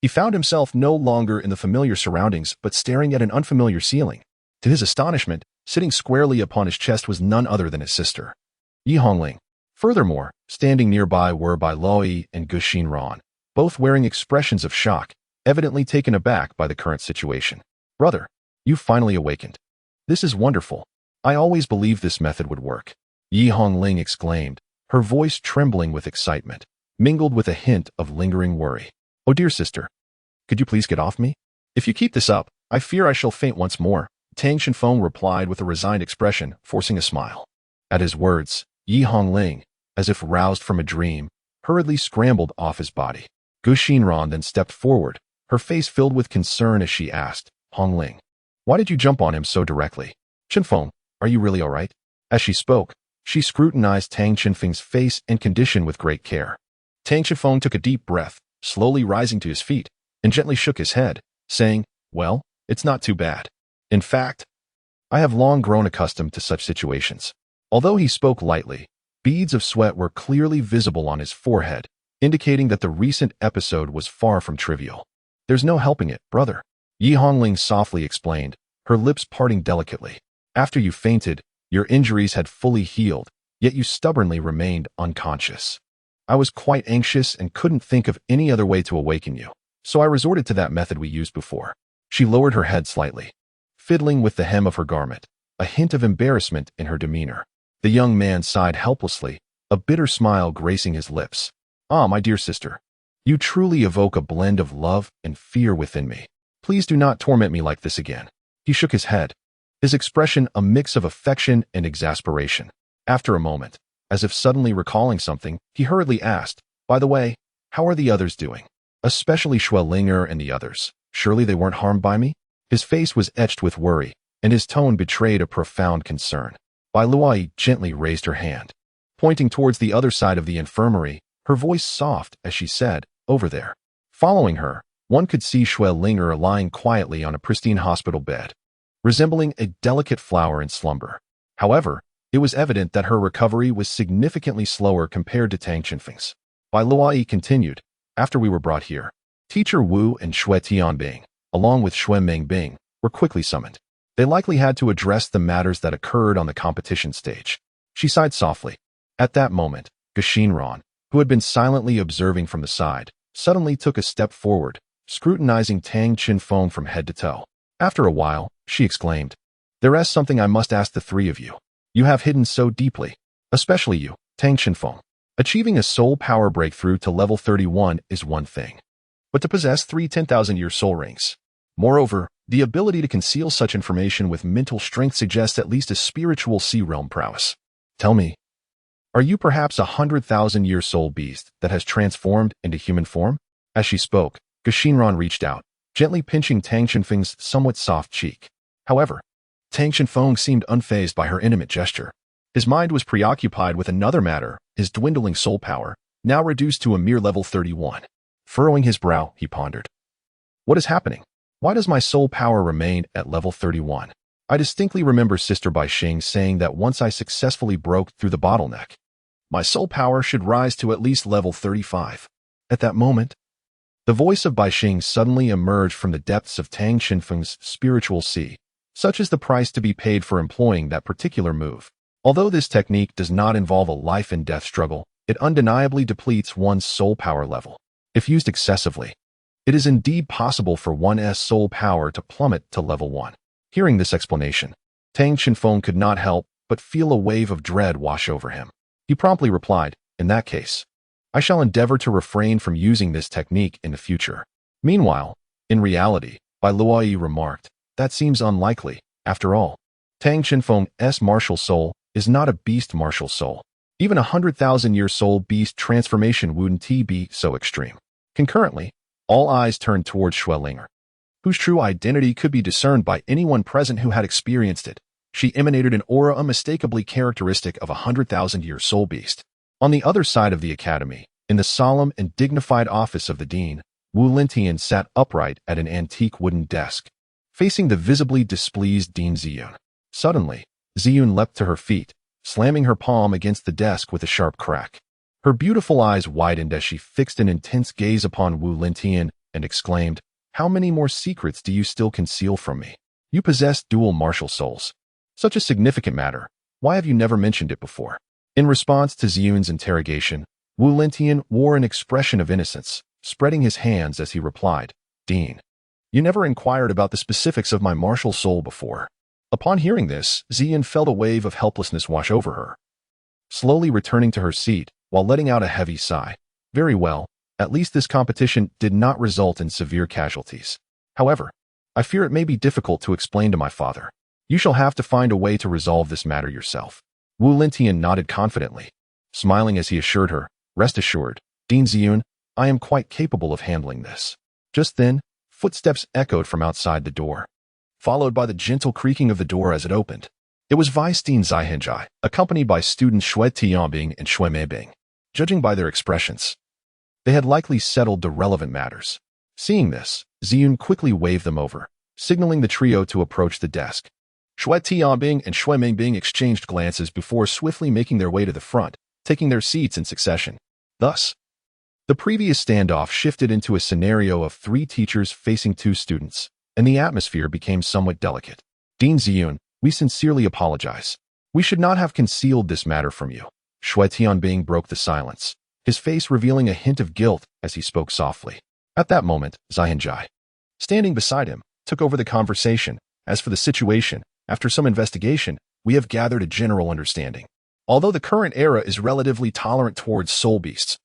he found himself no longer in the familiar surroundings but staring at an unfamiliar ceiling. To his astonishment, sitting squarely upon his chest was none other than his sister, Yi Hongling. Furthermore, standing nearby were Bai Loi and Gu Xinran, both wearing expressions of shock, evidently taken aback by the current situation. "Brother, you finally awakened. This is wonderful. I always believed this method would work," Yi Hongling exclaimed, her voice trembling with excitement, mingled with a hint of lingering worry. "Oh dear sister, could you please get off me? If you keep this up, I fear I shall faint once more," Tang Qinfeng replied with a resigned expression, forcing a smile. At his words, Yi Hongling, as if roused from a dream, hurriedly scrambled off his body. Gu Xinran then stepped forward, her face filled with concern as she asked, "Hongling, Why did you jump on him so directly? Chinfeng, are you really all right? As she spoke, she scrutinized Tang Chinfeng's face and condition with great care. Tang Chinfeng took a deep breath, slowly rising to his feet, and gently shook his head, saying, well, it's not too bad. In fact, I have long grown accustomed to such situations. Although he spoke lightly, beads of sweat were clearly visible on his forehead, indicating that the recent episode was far from trivial. There's no helping it, brother, Yi Hongling softly explained, her lips parting delicately. After you fainted, your injuries had fully healed, yet you stubbornly remained unconscious. I was quite anxious and couldn't think of any other way to awaken you, so I resorted to that method we used before. She lowered her head slightly, fiddling with the hem of her garment, a hint of embarrassment in her demeanor. The young man sighed helplessly, a bitter smile gracing his lips. Ah, my dear sister, you truly evoke a blend of love and fear within me. Please do not torment me like this again. He shook his head, his expression a mix of affection and exasperation. After a moment, as if suddenly recalling something, he hurriedly asked, by the way, how are the others doing? Especially Schwellinger and the others. Surely they weren't harmed by me? His face was etched with worry, and his tone betrayed a profound concern. Bai Luai gently raised her hand, pointing towards the other side of the infirmary, her voice soft as she said, over there. Following her, one could see Schwellinger lying quietly on a pristine hospital bed, resembling a delicate flower in slumber. However, it was evident that her recovery was significantly slower compared to Tang Chinfeng's. Bai Luai continued, after we were brought here, Teacher Wu and Xue Tianbing, along with Xue Mengbing, were quickly summoned. They likely had to address the matters that occurred on the competition stage. She sighed softly. At that moment, Gashinran, who had been silently observing from the side, suddenly took a step forward, scrutinizing Tang Chinfeng from head to toe. After a while, she exclaimed, there is something I must ask the three of you. You have hidden so deeply, especially you, Tang Chinfeng. Achieving a soul power breakthrough to level 31 is one thing, but to possess 3 10,000-year soul rings. Moreover, the ability to conceal such information with mental strength suggests at least a spiritual sea-realm prowess. Tell me, are you perhaps a 100,000-year soul beast that has transformed into human form? As she spoke, Gashinran reached out, gently pinching Tang Chinfeng's somewhat soft cheek. However, Tang Chinfeng seemed unfazed by her intimate gesture. His mind was preoccupied with another matter, his dwindling soul power, now reduced to a mere level 31. Furrowing his brow, he pondered. What is happening? Why does my soul power remain at level 31? I distinctly remember Sister Baixing saying that once I successfully broke through the bottleneck, my soul power should rise to at least level 35. At that moment, the voice of Baixing suddenly emerged from the depths of Tang Chinfeng's spiritual sea. Such is the price to be paid for employing that particular move. Although this technique does not involve a life and death struggle, it undeniably depletes one's soul power level. If used excessively, it is indeed possible for one's soul power to plummet to level 1. Hearing this explanation, Tang Chinfeng could not help but feel a wave of dread wash over him. He promptly replied, in that case, I shall endeavor to refrain from using this technique in the future. Meanwhile, in reality, Bai Luai remarked, that seems unlikely. After all, Tang Chinfeng's martial soul is not a beast martial soul. Even 100,000-year soul beast transformation wouldn't be so extreme. Concurrently, all eyes turned towards Schwellinger, whose true identity could be discerned by anyone present who had experienced it. She emanated an aura unmistakably characteristic of a 100,000-year soul beast. On the other side of the academy, in the solemn and dignified office of the dean, Wu Lintian sat upright at an antique wooden desk, facing the visibly displeased Dean Ziyun. Suddenly, Ziyun leapt to her feet, slamming her palm against the desk with a sharp crack. Her beautiful eyes widened as she fixed an intense gaze upon Wu Lintian and exclaimed, how many more secrets do you still conceal from me? You possess dual martial souls. Such a significant matter. Why have you never mentioned it before? In response to Ziyun's interrogation, Wu Lintian wore an expression of innocence, spreading his hands as he replied, Dean, you never inquired about the specifics of my martial soul before. Upon hearing this, Ziyun felt a wave of helplessness wash over her, slowly returning to her seat while letting out a heavy sigh. Very well, at least this competition did not result in severe casualties. However, I fear it may be difficult to explain to my father. You shall have to find a way to resolve this matter yourself. Wu Lintian nodded confidently, smiling as he assured her, rest assured, Dean Ziyun, I am quite capable of handling this. Just then, footsteps echoed from outside the door. followed by the gentle creaking of the door as it opened. It was Vice-Dean Zaihenjai, accompanied by students Shui Tianbing and Shui Meibing. Judging by their expressions, they had likely settled the relevant matters. Seeing this, Ziyun quickly waved them over, signaling the trio to approach the desk. Shui Tianbing and Shui Meibing exchanged glances before swiftly making their way to the front, taking their seats in succession. Thus, the previous standoff shifted into a scenario of 3 teachers facing 2 students, and the atmosphere became somewhat delicate. Dean Ziyun, we sincerely apologize. We should not have concealed this matter from you. Shui Tianbing broke the silence, his face revealing a hint of guilt as he spoke softly. At that moment, Zaihenjai, standing beside him, took over the conversation. As for the situation, after some investigation, we have gathered a general understanding. Although the current era is relatively tolerant towards soul beasts,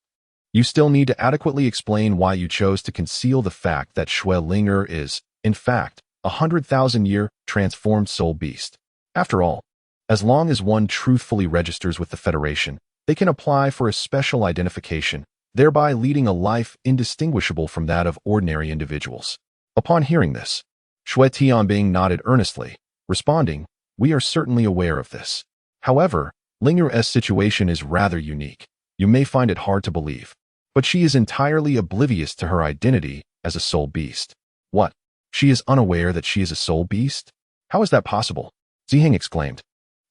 you still need to adequately explain why you chose to conceal the fact that Shui Linger is, in fact, a 100,000-year transformed soul beast. After all, as long as one truthfully registers with the Federation, they can apply for a special identification, thereby leading a life indistinguishable from that of ordinary individuals. Upon hearing this, Shui Tianbing nodded earnestly, responding, "We are certainly aware of this. However, Linger's situation is rather unique. You may find it hard to believe, but she is entirely oblivious to her identity as a soul beast." What? She is unaware that she is a soul beast? How is that possible? Ziheng exclaimed,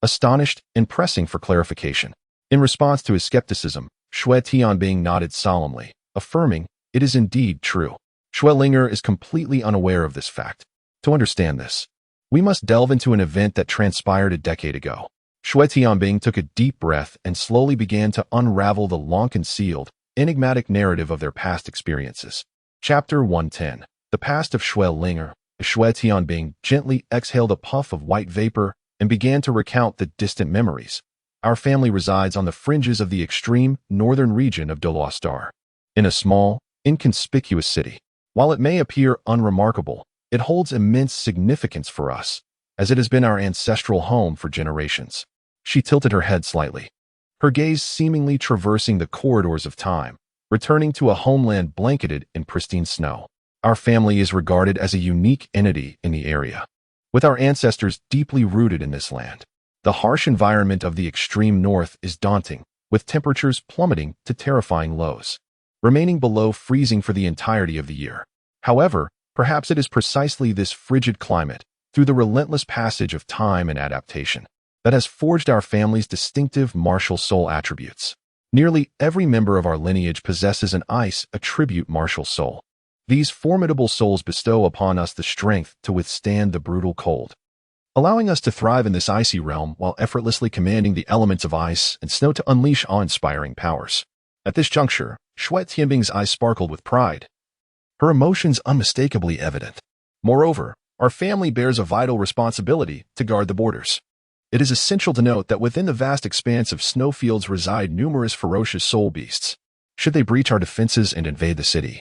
astonished and pressing for clarification. In response to his skepticism, Shui Tianbing nodded solemnly, affirming, "It is indeed true. Shui Linger is completely unaware of this fact. To understand this, we must delve into an event that transpired a decade ago." Shui Tianbing took a deep breath and slowly began to unravel the long-concealed, enigmatic narrative of their past experiences. Chapter 110. The Past of Shui Linger. Shui Tianbing gently exhaled a puff of white vapor and began to recount the distant memories. Our family resides on the fringes of the extreme northern region of Douluo, in a small, inconspicuous city. While it may appear unremarkable, it holds immense significance for us, as it has been our ancestral home for generations. She tilted her head slightly, her gaze seemingly traversing the corridors of time, returning to a homeland blanketed in pristine snow. Our family is regarded as a unique entity in the area, with our ancestors deeply rooted in this land. The harsh environment of the extreme north is daunting, with temperatures plummeting to terrifying lows, remaining below freezing for the entirety of the year. However, perhaps it is precisely this frigid climate, through the relentless passage of time and adaptation, that has forged our family's distinctive martial soul attributes. Nearly every member of our lineage possesses an ice attribute martial soul. These formidable souls bestow upon us the strength to withstand the brutal cold, allowing us to thrive in this icy realm while effortlessly commanding the elements of ice and snow to unleash awe-inspiring powers. At this juncture, Shui Tianbing's eyes sparkled with pride, her emotions unmistakably evident. Moreover, our family bears a vital responsibility to guard the borders. It is essential to note that within the vast expanse of snowfields reside numerous ferocious soul beasts. Should they breach our defenses and invade the city,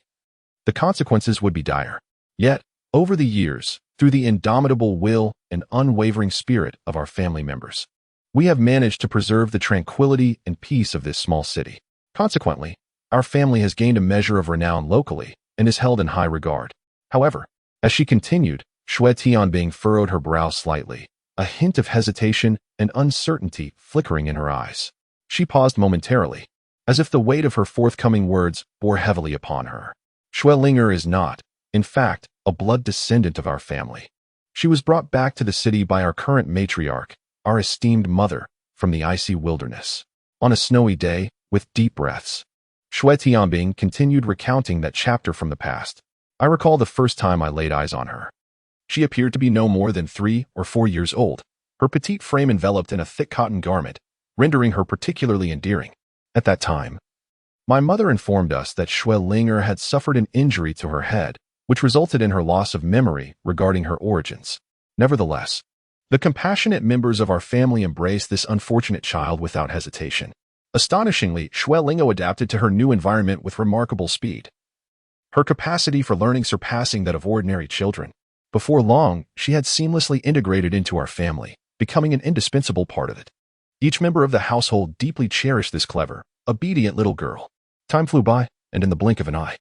the consequences would be dire. Yet, over the years, through the indomitable will and unwavering spirit of our family members, we have managed to preserve the tranquility and peace of this small city. Consequently, our family has gained a measure of renown locally and is held in high regard. However, as she continued, Shui Tianbing furrowed her brow slightly, a hint of hesitation and uncertainty flickering in her eyes. She paused momentarily, as if the weight of her forthcoming words bore heavily upon her. Shui Linger is not, in fact, a blood descendant of our family. She was brought back to the city by our current matriarch, our esteemed mother, from the icy wilderness. On a snowy day, with deep breaths, Shui Tianbing continued recounting that chapter from the past. I recall the first time I laid eyes on her. She appeared to be no more than 3 or 4 years old, her petite frame enveloped in a thick cotton garment, rendering her particularly endearing. At that time, my mother informed us that Shui Linger had suffered an injury to her head, which resulted in her loss of memory regarding her origins. Nevertheless, the compassionate members of our family embraced this unfortunate child without hesitation. Astonishingly, Shui Linger adapted to her new environment with remarkable speed, her capacity for learning surpassing that of ordinary children. Before long, she had seamlessly integrated into our family, becoming an indispensable part of it. Each member of the household deeply cherished this clever, obedient little girl. Time flew by, and in the blink of an eye,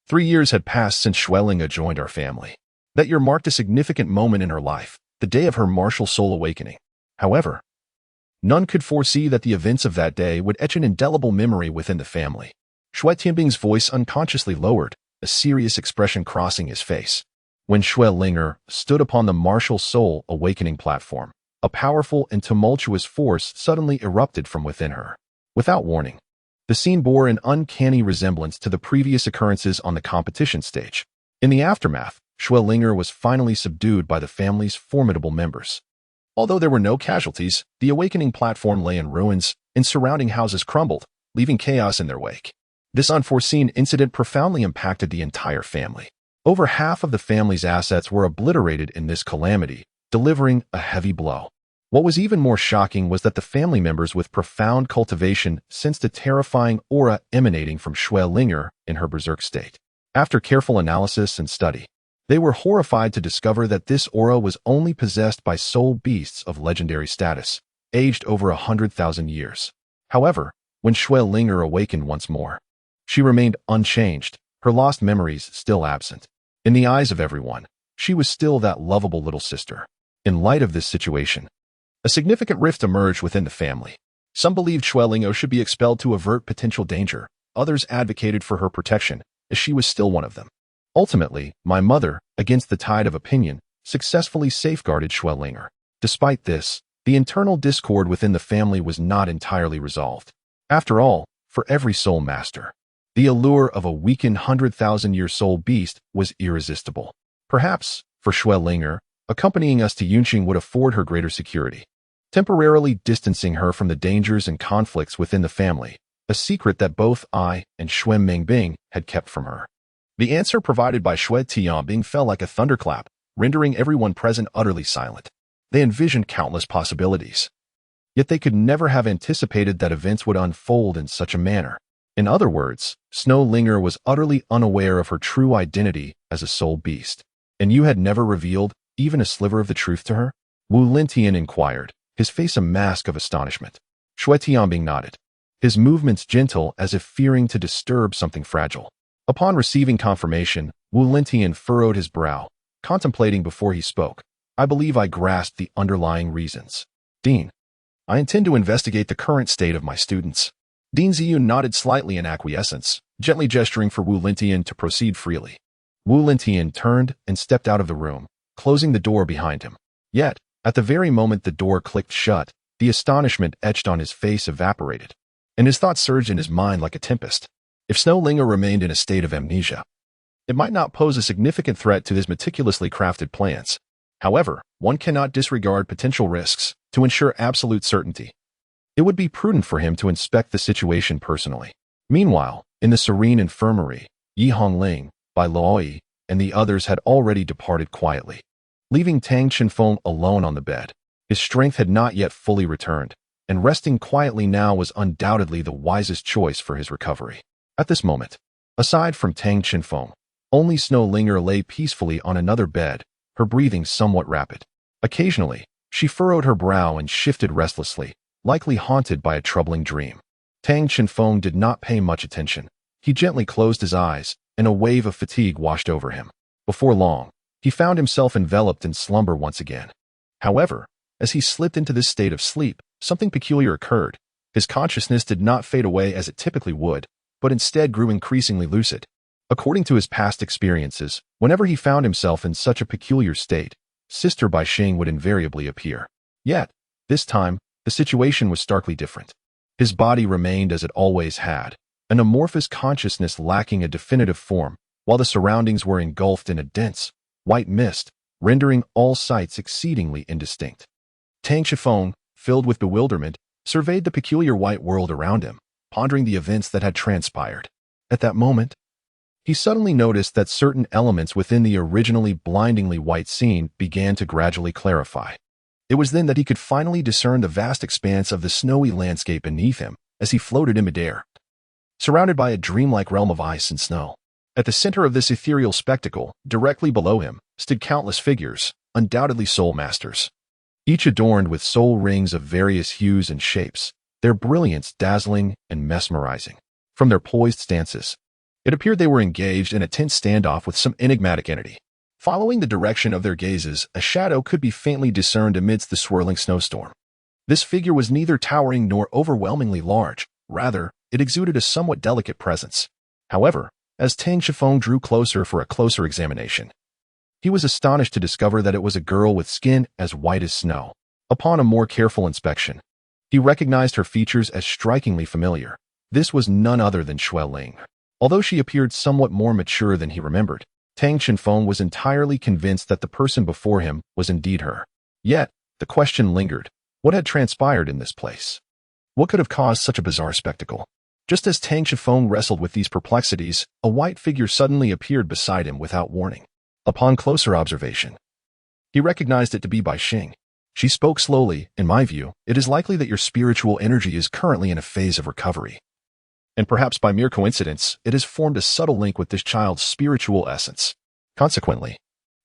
3 years had passed since Shui Linger joined our family. That year marked a significant moment in her life, the day of her martial soul awakening. However, none could foresee that the events of that day would etch an indelible memory within the family. Shui Tianbing's voice unconsciously lowered, a serious expression crossing his face. When Shui Linger stood upon the martial soul awakening platform, a powerful and tumultuous force suddenly erupted from within her. Without warning, the scene bore an uncanny resemblance to the previous occurrences on the competition stage. In the aftermath, Shui Linger was finally subdued by the family's formidable members. Although there were no casualties, the awakening platform lay in ruins, and surrounding houses crumbled, leaving chaos in their wake. This unforeseen incident profoundly impacted the entire family. Over half of the family's assets were obliterated in this calamity, delivering a heavy blow. What was even more shocking was that the family members with profound cultivation sensed a terrifying aura emanating from Shui Linger in her berserk state. After careful analysis and study, they were horrified to discover that this aura was only possessed by soul beasts of legendary status, aged over 100,000 years. However, when Shui Linger awakened once more, she remained unchanged, her lost memories still absent. In the eyes of everyone, she was still that lovable little sister. In light of this situation, a significant rift emerged within the family. Some believed Shui Linger should be expelled to avert potential danger. Others advocated for her protection, as she was still one of them. Ultimately, my mother, against the tide of opinion, successfully safeguarded Shui Linger. Despite this, the internal discord within the family was not entirely resolved. After all, for every soul master, the allure of a weakened 100,000-year soul beast was irresistible. Perhaps, for Shui Linger, accompanying us to Yunzong would afford her greater security, temporarily distancing her from the dangers and conflicts within the family, a secret that both I and Shui Mengbing had kept from her. The answer provided by Shui Tianbing fell like a thunderclap, rendering everyone present utterly silent. They envisioned countless possibilities. Yet they could never have anticipated that events would unfold in such a manner. In other words, Snow Linger was utterly unaware of her true identity as a soul beast. And you had never revealed even a sliver of the truth to her? Wu Lintian inquired, his face a mask of astonishment. Shui Tianbing nodded, his movements gentle as if fearing to disturb something fragile. Upon receiving confirmation, Wu Lintian furrowed his brow, contemplating before he spoke. I believe I grasped the underlying reasons. Dean, I intend to investigate the current state of my students. Dean Ziyu nodded slightly in acquiescence, gently gesturing for Wu Lintian to proceed freely. Wu Lintian turned and stepped out of the room, closing the door behind him. Yet, at the very moment the door clicked shut, the astonishment etched on his face evaporated, and his thoughts surged in his mind like a tempest. If Snow Linger remained in a state of amnesia, it might not pose a significant threat to his meticulously crafted plans. However, one cannot disregard potential risks to ensure absolute certainty. It would be prudent for him to inspect the situation personally. Meanwhile, in the serene infirmary, Yi Hongling, Bai Luoyi, and the others had already departed quietly, leaving Tang Chenfeng alone on the bed. His strength had not yet fully returned, and resting quietly now was undoubtedly the wisest choice for his recovery. At this moment, aside from Tang Chenfeng, only Snow Linger lay peacefully on another bed, her breathing somewhat rapid. Occasionally, she furrowed her brow and shifted restlessly, likely haunted by a troubling dream. Tang Chenfeng did not pay much attention. He gently closed his eyes, and a wave of fatigue washed over him. Before long, he found himself enveloped in slumber once again. However, as he slipped into this state of sleep, something peculiar occurred. His consciousness did not fade away as it typically would, but instead grew increasingly lucid. According to his past experiences, whenever he found himself in such a peculiar state, Sister Bai Xing would invariably appear. Yet, this time, the situation was starkly different. His body remained as it always had, an amorphous consciousness lacking a definitive form, while the surroundings were engulfed in a dense, white mist, rendering all sights exceedingly indistinct. Tang Chenfeng, filled with bewilderment, surveyed the peculiar white world around him, pondering the events that had transpired. At that moment, he suddenly noticed that certain elements within the originally blindingly white scene began to gradually clarify. It was then that he could finally discern the vast expanse of the snowy landscape beneath him as he floated in midair, surrounded by a dreamlike realm of ice and snow. At the center of this ethereal spectacle, directly below him, stood countless figures, undoubtedly soul masters, each adorned with soul rings of various hues and shapes, their brilliance dazzling and mesmerizing. From their poised stances, it appeared they were engaged in a tense standoff with some enigmatic entity. Following the direction of their gazes, a shadow could be faintly discerned amidst the swirling snowstorm. This figure was neither towering nor overwhelmingly large. Rather, it exuded a somewhat delicate presence. However, as Tang Shifeng drew closer for a closer examination, he was astonished to discover that it was a girl with skin as white as snow. Upon a more careful inspection, he recognized her features as strikingly familiar. This was none other than Xue Ling. Although she appeared somewhat more mature than he remembered, Tang Xinfeng was entirely convinced that the person before him was indeed her. Yet, the question lingered. What had transpired in this place? What could have caused such a bizarre spectacle? Just as Tang Shifeng wrestled with these perplexities, a white figure suddenly appeared beside him without warning. Upon closer observation, he recognized it to be Bai Xing. She spoke slowly. In my view, it is likely that your spiritual energy is currently in a phase of recovery. And perhaps by mere coincidence, it has formed a subtle link with this child's spiritual essence. Consequently,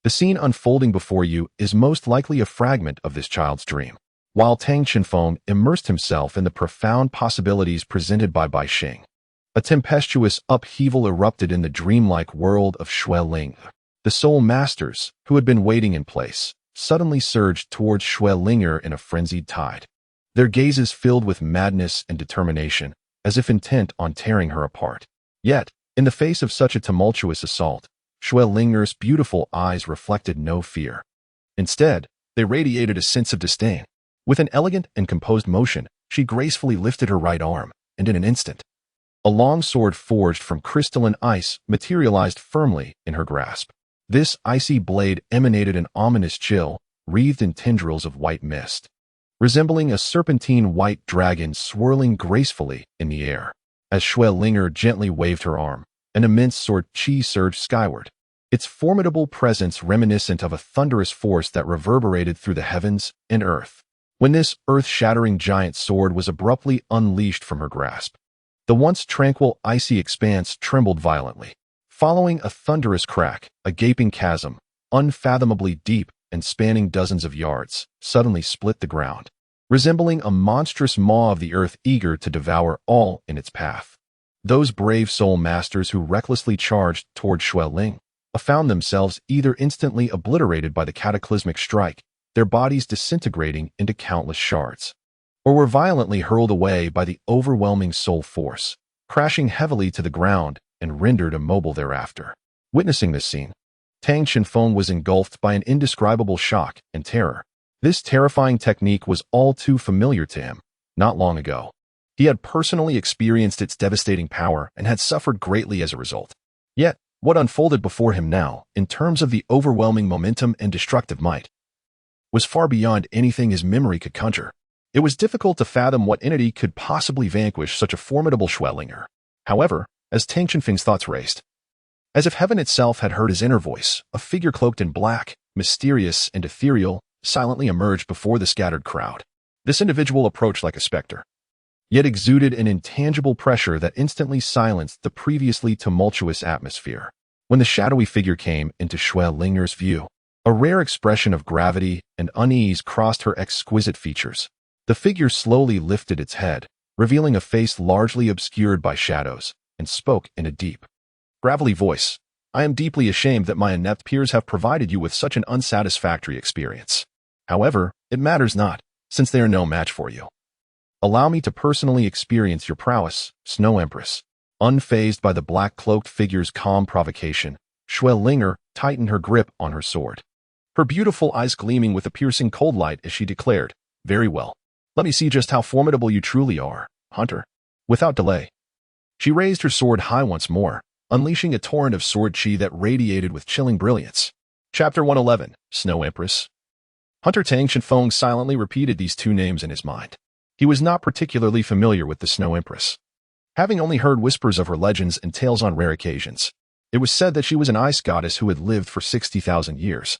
the scene unfolding before you is most likely a fragment of this child's dream. While Tang Xinfeng immersed himself in the profound possibilities presented by Bai Xing, a tempestuous upheaval erupted in the dreamlike world of Xue Ling. The soul masters, who had been waiting in place, suddenly surged towards Xue Linger in a frenzied tide. Their gazes filled with madness and determination, as if intent on tearing her apart. Yet, in the face of such a tumultuous assault, Xue Linger's beautiful eyes reflected no fear. Instead, they radiated a sense of disdain. With an elegant and composed motion, she gracefully lifted her right arm, and in an instant, a long sword forged from crystalline ice materialized firmly in her grasp. This icy blade emanated an ominous chill, wreathed in tendrils of white mist, resembling a serpentine white dragon swirling gracefully in the air. As Xue Linger gently waved her arm, an immense sword chi surged skyward, its formidable presence reminiscent of a thunderous force that reverberated through the heavens and earth. When this earth-shattering giant sword was abruptly unleashed from her grasp, the once tranquil icy expanse trembled violently. Following a thunderous crack, a gaping chasm, unfathomably deep and spanning dozens of yards, suddenly split the ground, resembling a monstrous maw of the earth eager to devour all in its path. Those brave soul masters who recklessly charged toward Xue Ling found themselves either instantly obliterated by the cataclysmic strike, their bodies disintegrating into countless shards, or were violently hurled away by the overwhelming soul force, crashing heavily to the ground and rendered immobile thereafter. Witnessing this scene, Tang Xinfeng was engulfed by an indescribable shock and terror. This terrifying technique was all too familiar to him. Not long ago, he had personally experienced its devastating power and had suffered greatly as a result. Yet, what unfolded before him now, in terms of the overwhelming momentum and destructive might, was far beyond anything his memory could conjure. It was difficult to fathom what entity could possibly vanquish such a formidable Xue Linger. However, as Tang Xinfeng's thoughts raced, as if heaven itself had heard his inner voice, a figure cloaked in black, mysterious and ethereal, silently emerged before the scattered crowd. This individual approached like a specter, yet exuded an intangible pressure that instantly silenced the previously tumultuous atmosphere. When the shadowy figure came into Xue Linger's view, a rare expression of gravity and unease crossed her exquisite features. The figure slowly lifted its head, revealing a face largely obscured by shadows, and spoke in a deep, gravelly voice. I am deeply ashamed that my inept peers have provided you with such an unsatisfactory experience. However, it matters not, since they are no match for you. Allow me to personally experience your prowess, Snow Empress. Unfazed by the black-cloaked figure's calm provocation, Xue Linger tightened her grip on her sword, her beautiful eyes gleaming with a piercing cold light as she declared, Very well. Let me see just how formidable you truly are, Hunter. Without delay, she raised her sword high once more, unleashing a torrent of sword chi that radiated with chilling brilliance. Chapter 111, Snow Empress. Hunter Tang Xinfeng silently repeated these two names in his mind. He was not particularly familiar with the Snow Empress, having only heard whispers of her legends and tales on rare occasions. It was said that she was an ice goddess who had lived for 60,000 years.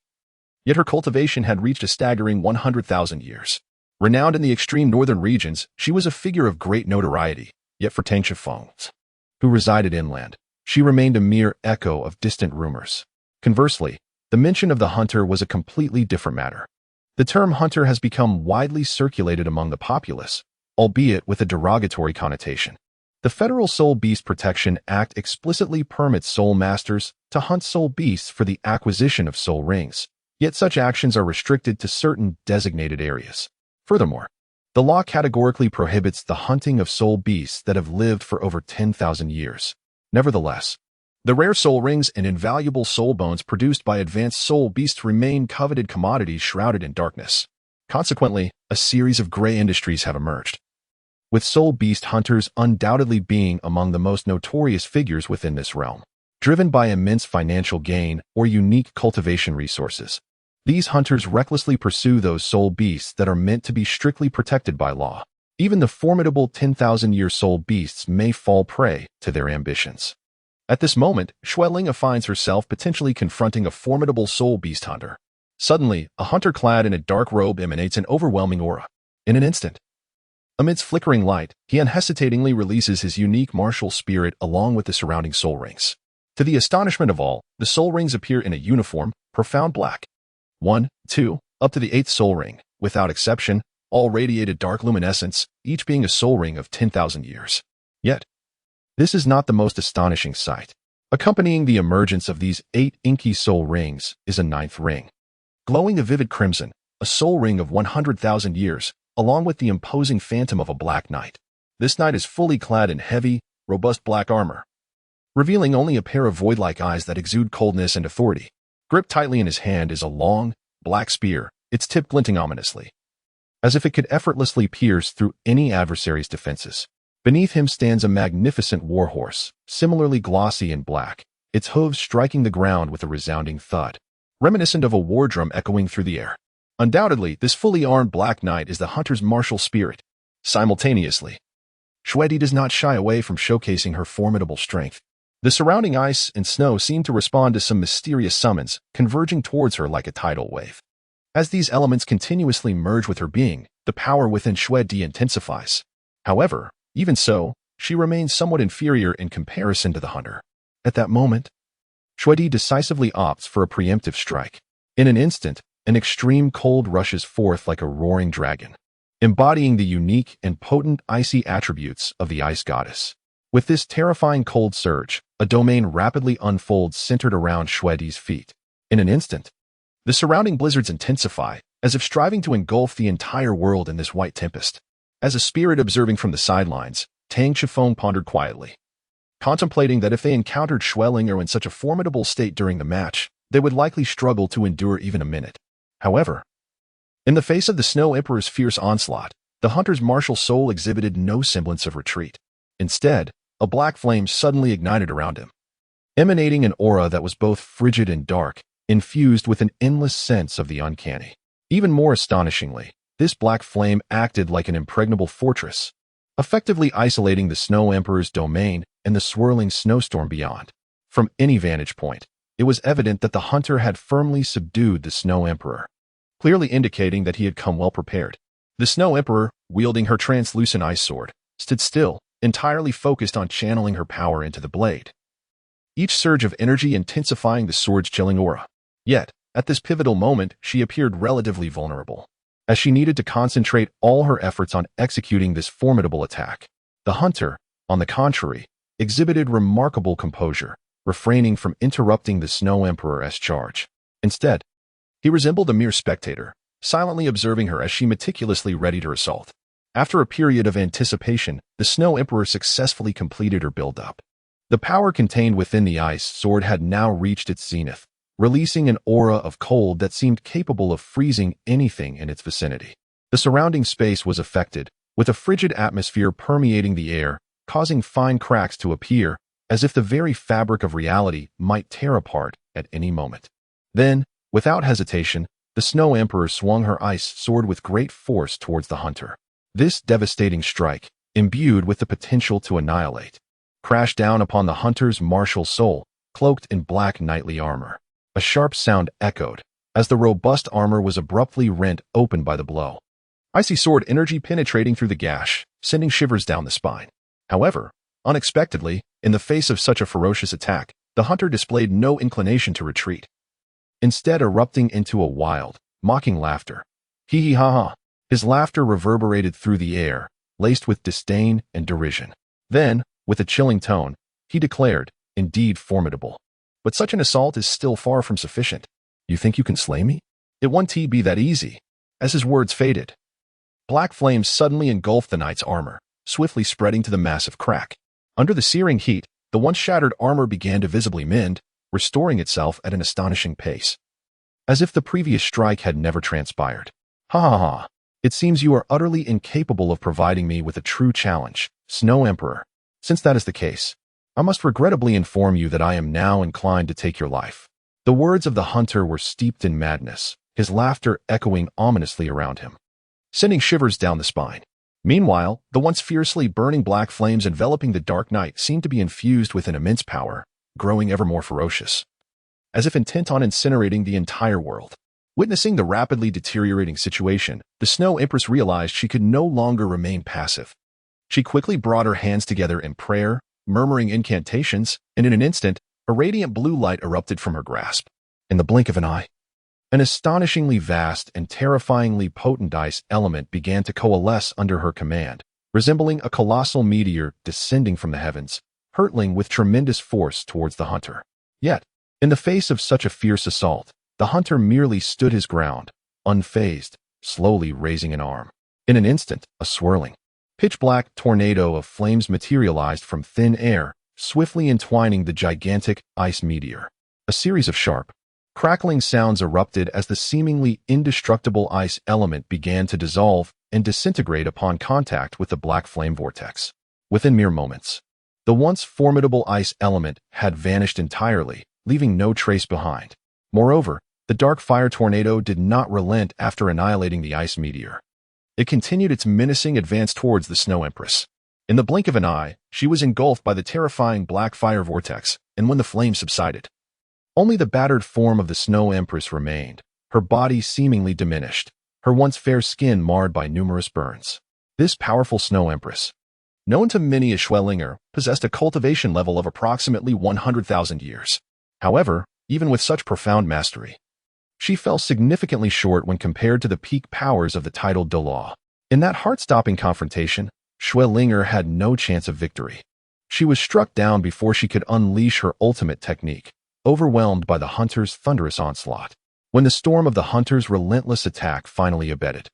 Yet her cultivation had reached a staggering 100,000 years. Renowned in the extreme northern regions, she was a figure of great notoriety. Yet for Tang Xinfeng, who resided inland, she remained a mere echo of distant rumors. Conversely, the mention of the hunter was a completely different matter. The term hunter has become widely circulated among the populace, albeit with a derogatory connotation. The Federal Soul Beast Protection Act explicitly permits soul masters to hunt soul beasts for the acquisition of soul rings, yet such actions are restricted to certain designated areas. Furthermore, the law categorically prohibits the hunting of soul beasts that have lived for over 10,000 years. Nevertheless, the rare soul rings and invaluable soul bones produced by advanced soul beasts remain coveted commodities shrouded in darkness. Consequently, a series of gray industries have emerged, with soul beast hunters undoubtedly being among the most notorious figures within this realm. Driven by immense financial gain or unique cultivation resources, these hunters recklessly pursue those soul beasts that are meant to be strictly protected by law. Even the formidable 10,000-year soul beasts may fall prey to their ambitions. At this moment, Xueling finds herself potentially confronting a formidable soul beast hunter. Suddenly, a hunter clad in a dark robe emanates an overwhelming aura. In an instant, amidst flickering light, he unhesitatingly releases his unique martial spirit along with the surrounding soul rings. To the astonishment of all, the soul rings appear in a uniform, profound black. 1, 2, up to the 8th soul ring, without exception, all radiated dark luminescence, each being a soul ring of 10,000 years. Yet, this is not the most astonishing sight. Accompanying the emergence of these 8 inky soul rings is a 9th ring, glowing a vivid crimson, a soul ring of 100,000 years, along with the imposing phantom of a black knight. This knight is fully clad in heavy, robust black armor, revealing only a pair of void-like eyes that exude coldness and authority. Gripped tightly in his hand is a long, black spear, its tip glinting ominously, as if it could effortlessly pierce through any adversary's defenses. Beneath him stands a magnificent warhorse, similarly glossy and black, its hooves striking the ground with a resounding thud, reminiscent of a war drum echoing through the air. Undoubtedly, this fully armed black knight is the hunter's martial spirit. Simultaneously, Xuedi does not shy away from showcasing her formidable strength. The surrounding ice and snow seem to respond to some mysterious summons, converging towards her like a tidal wave. As these elements continuously merge with her being, the power within Xuedi intensifies. However, even so, she remains somewhat inferior in comparison to the hunter. At that moment, Xuedi decisively opts for a preemptive strike. In an instant, an extreme cold rushes forth like a roaring dragon, embodying the unique and potent icy attributes of the ice goddess. With this terrifying cold surge, a domain rapidly unfolds centered around Xuedi's feet. In an instant, the surrounding blizzards intensify, as if striving to engulf the entire world in this white tempest. As a spirit observing from the sidelines, Tang Chifeng pondered quietly, contemplating that if they encountered Xuelinger in such a formidable state during the match, they would likely struggle to endure even a minute. However, in the face of the Snow Emperor's fierce onslaught, the hunter's martial soul exhibited no semblance of retreat. Instead, a black flame suddenly ignited around him, emanating an aura that was both frigid and dark, infused with an endless sense of the uncanny. Even more astonishingly, this black flame acted like an impregnable fortress, effectively isolating the Snow Emperor's domain and the swirling snowstorm beyond. From any vantage point, it was evident that the hunter had firmly subdued the Snow Emperor, clearly indicating that he had come well prepared. The Snow Emperor, wielding her translucent ice sword, stood still, entirely focused on channeling her power into the blade, each surge of energy intensifying the sword's chilling aura. Yet, at this pivotal moment, she appeared relatively vulnerable, as she needed to concentrate all her efforts on executing this formidable attack. The hunter, on the contrary, exhibited remarkable composure, refraining from interrupting the Snow Emperor's charge. Instead, he resembled a mere spectator, silently observing her as she meticulously readied her assault. After a period of anticipation, the Snow Emperor successfully completed her build-up. The power contained within the ice sword had now reached its zenith, releasing an aura of cold that seemed capable of freezing anything in its vicinity. The surrounding space was affected, with a frigid atmosphere permeating the air, causing fine cracks to appear, as if the very fabric of reality might tear apart at any moment. Then, without hesitation, the Snow Emperor swung her ice sword with great force towards the hunter. This devastating strike, imbued with the potential to annihilate, crashed down upon the hunter's martial soul, cloaked in black knightly armor. A sharp sound echoed, as the robust armor was abruptly rent open by the blow. Icy sword energy penetrating through the gash, sending shivers down the spine. However, unexpectedly, in the face of such a ferocious attack, the hunter displayed no inclination to retreat, instead erupting into a wild, mocking laughter. Hee hee ha ha. His laughter reverberated through the air, laced with disdain and derision. Then, With a chilling tone, he declared, "Indeed formidable. But such an assault is still far from sufficient. You think you can slay me? It won't be that easy." As his words faded, black flames suddenly engulfed the knight's armor, swiftly spreading to the massive crack. Under the searing heat, the once shattered armor began to visibly mend, restoring itself at an astonishing pace, as if the previous strike had never transpired. "Ha ha ha. It seems you are utterly incapable of providing me with a true challenge, Snow Emperor. Since that is the case, I must regrettably inform you that I am now inclined to take your life." The words of the hunter were steeped in madness, his laughter echoing ominously around him, sending shivers down the spine. Meanwhile, the once fiercely burning black flames enveloping the dark night seemed to be infused with an immense power, growing ever more ferocious, as if intent on incinerating the entire world. Witnessing the rapidly deteriorating situation, the Snow Empress realized she could no longer remain passive. She quickly brought her hands together in prayer, murmuring incantations, and in an instant, a radiant blue light erupted from her grasp. In the blink of an eye, an astonishingly vast and terrifyingly potent ice element began to coalesce under her command, resembling a colossal meteor descending from the heavens, hurtling with tremendous force towards the hunter. Yet, in the face of such a fierce assault, the hunter merely stood his ground, unfazed, slowly raising an arm. In an instant, a swirling, pitch-black tornado of flames materialized from thin air, swiftly entwining the gigantic ice meteor. A series of sharp, crackling sounds erupted as the seemingly indestructible ice element began to dissolve and disintegrate upon contact with the black flame vortex. Within mere moments, the once formidable ice element had vanished entirely, leaving no trace behind. Moreover, the dark fire tornado did not relent after annihilating the ice meteor. It continued its menacing advance towards the Snow Empress. In the blink of an eye, she was engulfed by the terrifying black fire vortex, and when the flames subsided, only the battered form of the Snow Empress remained, her body seemingly diminished, her once fair skin marred by numerous burns. This powerful Snow Empress, known to many as Schwellinger, possessed a cultivation level of approximately 100,000 years. However, even with such profound mastery, she fell significantly short when compared to the peak powers of the titled Douluo. In that heart-stopping confrontation, Schwellinger had no chance of victory. She was struck down before she could unleash her ultimate technique, overwhelmed by the hunter's thunderous onslaught. When the storm of the hunter's relentless attack finally abated,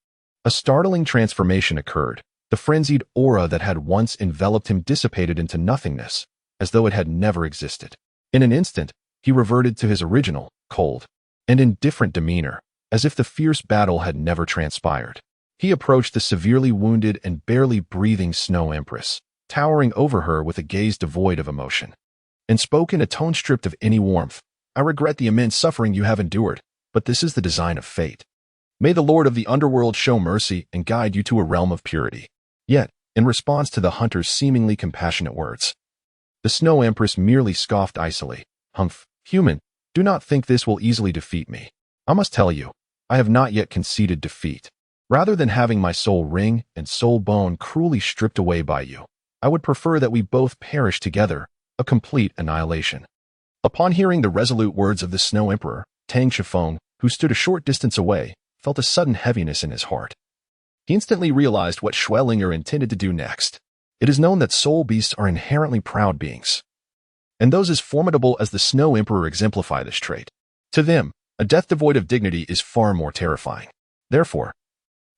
a startling transformation occurred. The frenzied aura that had once enveloped him dissipated into nothingness, as though it had never existed. In an instant, he reverted to his original, cold, and indifferent demeanor, as if the fierce battle had never transpired. He approached the severely wounded and barely breathing Snow Empress, towering over her with a gaze devoid of emotion, and spoke in a tone stripped of any warmth. "I regret the immense suffering you have endured, but this is the design of fate. May the Lord of the Underworld show mercy and guide you to a realm of purity." Yet, in response to the hunter's seemingly compassionate words, the Snow Empress merely scoffed icily. "Humph, human, do not think this will easily defeat me. I must tell you, I have not yet conceded defeat. Rather than having my soul ring and soul bone cruelly stripped away by you, I would prefer that we both perish together, a complete annihilation." Upon hearing the resolute words of the Snow Emperor, Tang Shifeng, who stood a short distance away, felt a sudden heaviness in his heart. He instantly realized what Schwellinger intended to do next. It is known that soul beasts are inherently proud beings, and those as formidable as the Snow Emperor exemplify this trait. To them, a death devoid of dignity is far more terrifying. Therefore,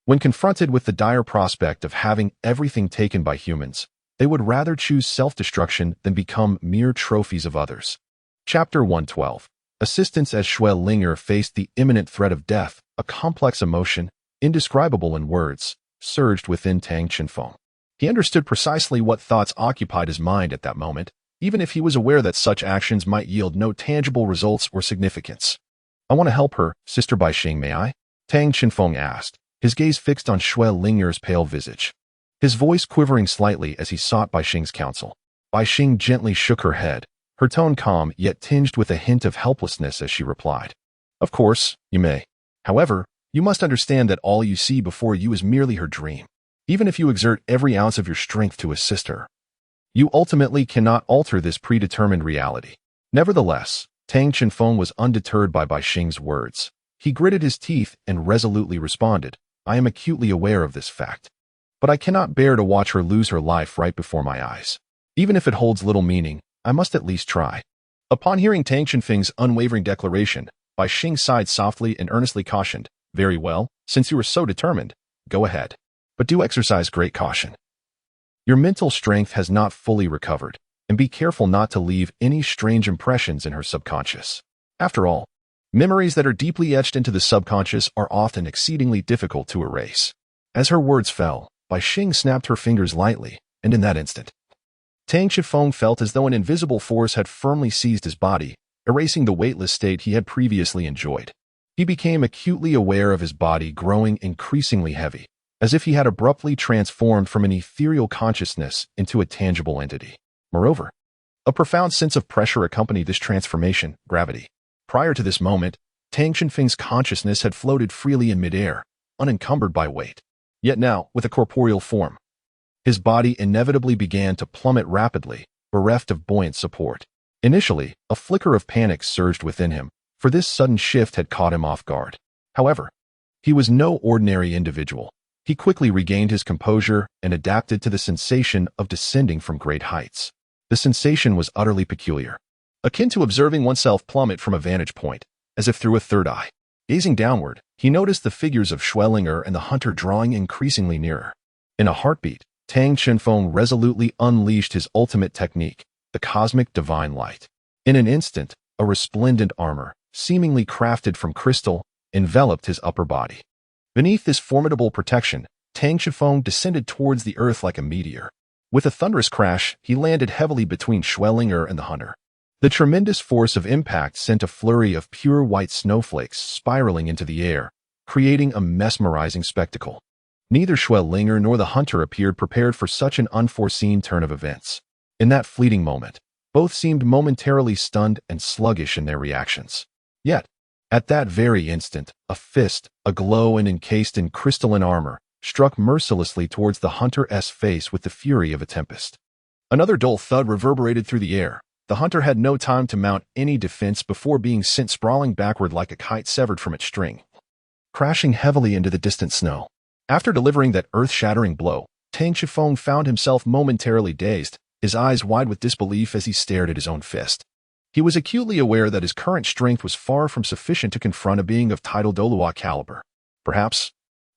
when confronted with the dire prospect of having everything taken by humans, they would rather choose self-destruction than become mere trophies of others. Chapter 112. Assistance. As Schwellinger faced the imminent threat of death, a complex emotion, indescribable in words, surged within Tang Shifeng. He understood precisely what thoughts occupied his mind at that moment, even if he was aware that such actions might yield no tangible results or significance. "I want to help her, Sister Baixing, may I?" Tang Shifeng asked, his gaze fixed on Schwellinger's pale visage, his voice quivering slightly as he sought Baixing's counsel. Baixing gently shook her head, her tone calm yet tinged with a hint of helplessness as she replied, "Of course, you may. However, you must understand that all you see before you is merely her dream. Even if you exert every ounce of your strength to assist her, you ultimately cannot alter this predetermined reality." Nevertheless, Tang Shifeng was undeterred by Baixing's words. He gritted his teeth and resolutely responded, "I am acutely aware of this fact, but I cannot bear to watch her lose her life right before my eyes. Even if it holds little meaning, I must at least try. Upon hearing Tang Qinfeng's unwavering declaration, Bai Xing sighed softly and earnestly cautioned, "Very well, since you are so determined, go ahead. But do exercise great caution. Your mental strength has not fully recovered, and be careful not to leave any strange impressions in her subconscious. After all, memories that are deeply etched into the subconscious are often exceedingly difficult to erase." As her words fell, Bai Xing snapped her fingers lightly, and in that instant, Tang Qifeng felt as though an invisible force had firmly seized his body, erasing the weightless state he had previously enjoyed. He became acutely aware of his body growing increasingly heavy, as if he had abruptly transformed from an ethereal consciousness into a tangible entity. Moreover, a profound sense of pressure accompanied this transformation, gravity. Prior to this moment, Tang Qinfeng's consciousness had floated freely in midair, unencumbered by weight. Yet now, with a corporeal form, his body inevitably began to plummet rapidly, bereft of buoyant support. Initially, a flicker of panic surged within him, for this sudden shift had caught him off guard. However, he was no ordinary individual. He quickly regained his composure and adapted to the sensation of descending from great heights. The sensation was utterly peculiar, akin to observing oneself plummet from a vantage point, as if through a third eye. Gazing downward, he noticed the figures of Schwellinger and the hunter drawing increasingly nearer. In a heartbeat, Tang Qinfeng resolutely unleashed his ultimate technique, the cosmic divine light. In an instant, a resplendent armor, seemingly crafted from crystal, enveloped his upper body. Beneath this formidable protection, Tang Qifeng descended towards the earth like a meteor. With a thunderous crash, he landed heavily between Schwellinger and the hunter. The tremendous force of impact sent a flurry of pure white snowflakes spiraling into the air, creating a mesmerizing spectacle. Neither Schwellinger nor the hunter appeared prepared for such an unforeseen turn of events. In that fleeting moment, both seemed momentarily stunned and sluggish in their reactions. Yet, at that very instant, a fist, aglow and encased in crystalline armor, struck mercilessly towards the hunter's face with the fury of a tempest. Another dull thud reverberated through the air. The hunter had no time to mount any defense before being sent sprawling backward like a kite severed from its string, crashing heavily into the distant snow. After delivering that earth-shattering blow, Tang Qifeng found himself momentarily dazed, his eyes wide with disbelief as he stared at his own fist. He was acutely aware that his current strength was far from sufficient to confront a being of tidal Douluo caliber. Perhaps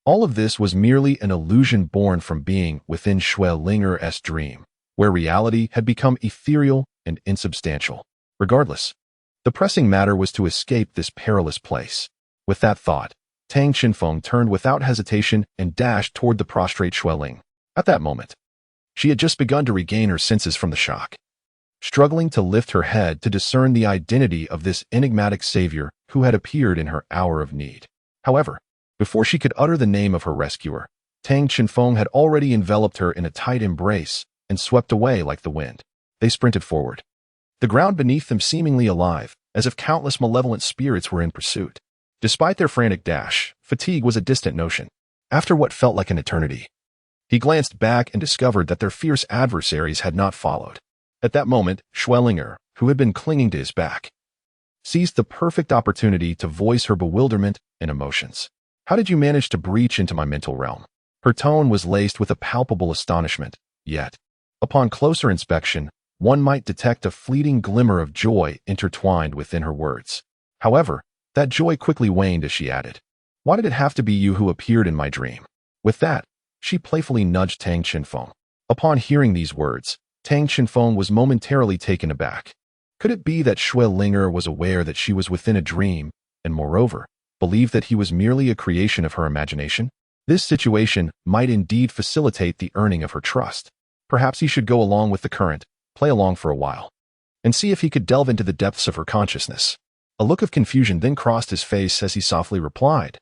all of this was merely an illusion born from being within Schwellinger's dream, where reality had become ethereal and insubstantial. Regardless, the pressing matter was to escape this perilous place. With that thought, Tang Qinfeng turned without hesitation and dashed toward the prostrate Schwelling. At that moment, she had just begun to regain her senses from the shock, struggling to lift her head to discern the identity of this enigmatic savior who had appeared in her hour of need. However, before she could utter the name of her rescuer, Tang Qinfeng had already enveloped her in a tight embrace and swept away like the wind. They sprinted forward, the ground beneath them seemingly alive, as if countless malevolent spirits were in pursuit. Despite their frantic dash, fatigue was a distant notion. After what felt like an eternity, he glanced back and discovered that their fierce adversaries had not followed. At that moment, Schwellinger, who had been clinging to his back, seized the perfect opportunity to voice her bewilderment and emotions. "How did you manage to breach into my mental realm?" Her tone was laced with a palpable astonishment, yet, upon closer inspection, one might detect a fleeting glimmer of joy intertwined within her words. However, that joy quickly waned as she added, "Why did it have to be you who appeared in my dream?" With that, she playfully nudged Tang Qinfeng. Upon hearing these words, Tang Qinfeng was momentarily taken aback. Could it be that Schwellinger was aware that she was within a dream, and moreover, believed that he was merely a creation of her imagination? This situation might indeed facilitate the earning of her trust. Perhaps he should go along with the current, play along for a while, and see if he could delve into the depths of her consciousness. A look of confusion then crossed his face as he softly replied,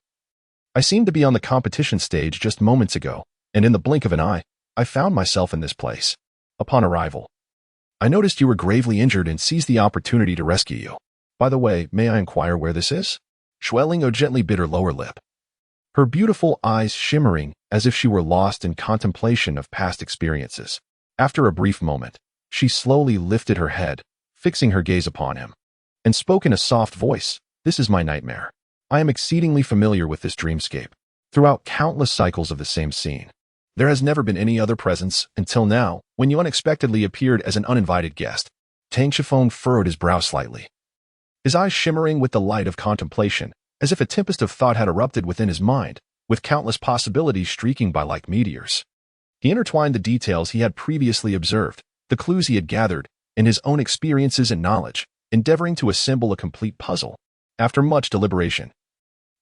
"I seemed to be on the competition stage just moments ago, and in the blink of an eye, I found myself in this place. Upon arrival, I noticed you were gravely injured and seized the opportunity to rescue you. By the way, may I inquire where this is?" Schwellinger gently bit her lower lip, her beautiful eyes shimmering as if she were lost in contemplation of past experiences. After a brief moment, she slowly lifted her head, fixing her gaze upon him, and spoke in a soft voice, "This is my nightmare. I am exceedingly familiar with this dreamscape. Throughout countless cycles of the same scene, There has never been any other presence until now, when you unexpectedly appeared as an uninvited guest. Tang Shifeng furrowed his brow slightly, his eyes shimmering with the light of contemplation, as if a tempest of thought had erupted within his mind, with countless possibilities streaking by like meteors. He intertwined the details he had previously observed, the clues he had gathered, and his own experiences and knowledge, endeavoring to assemble a complete puzzle. After much deliberation,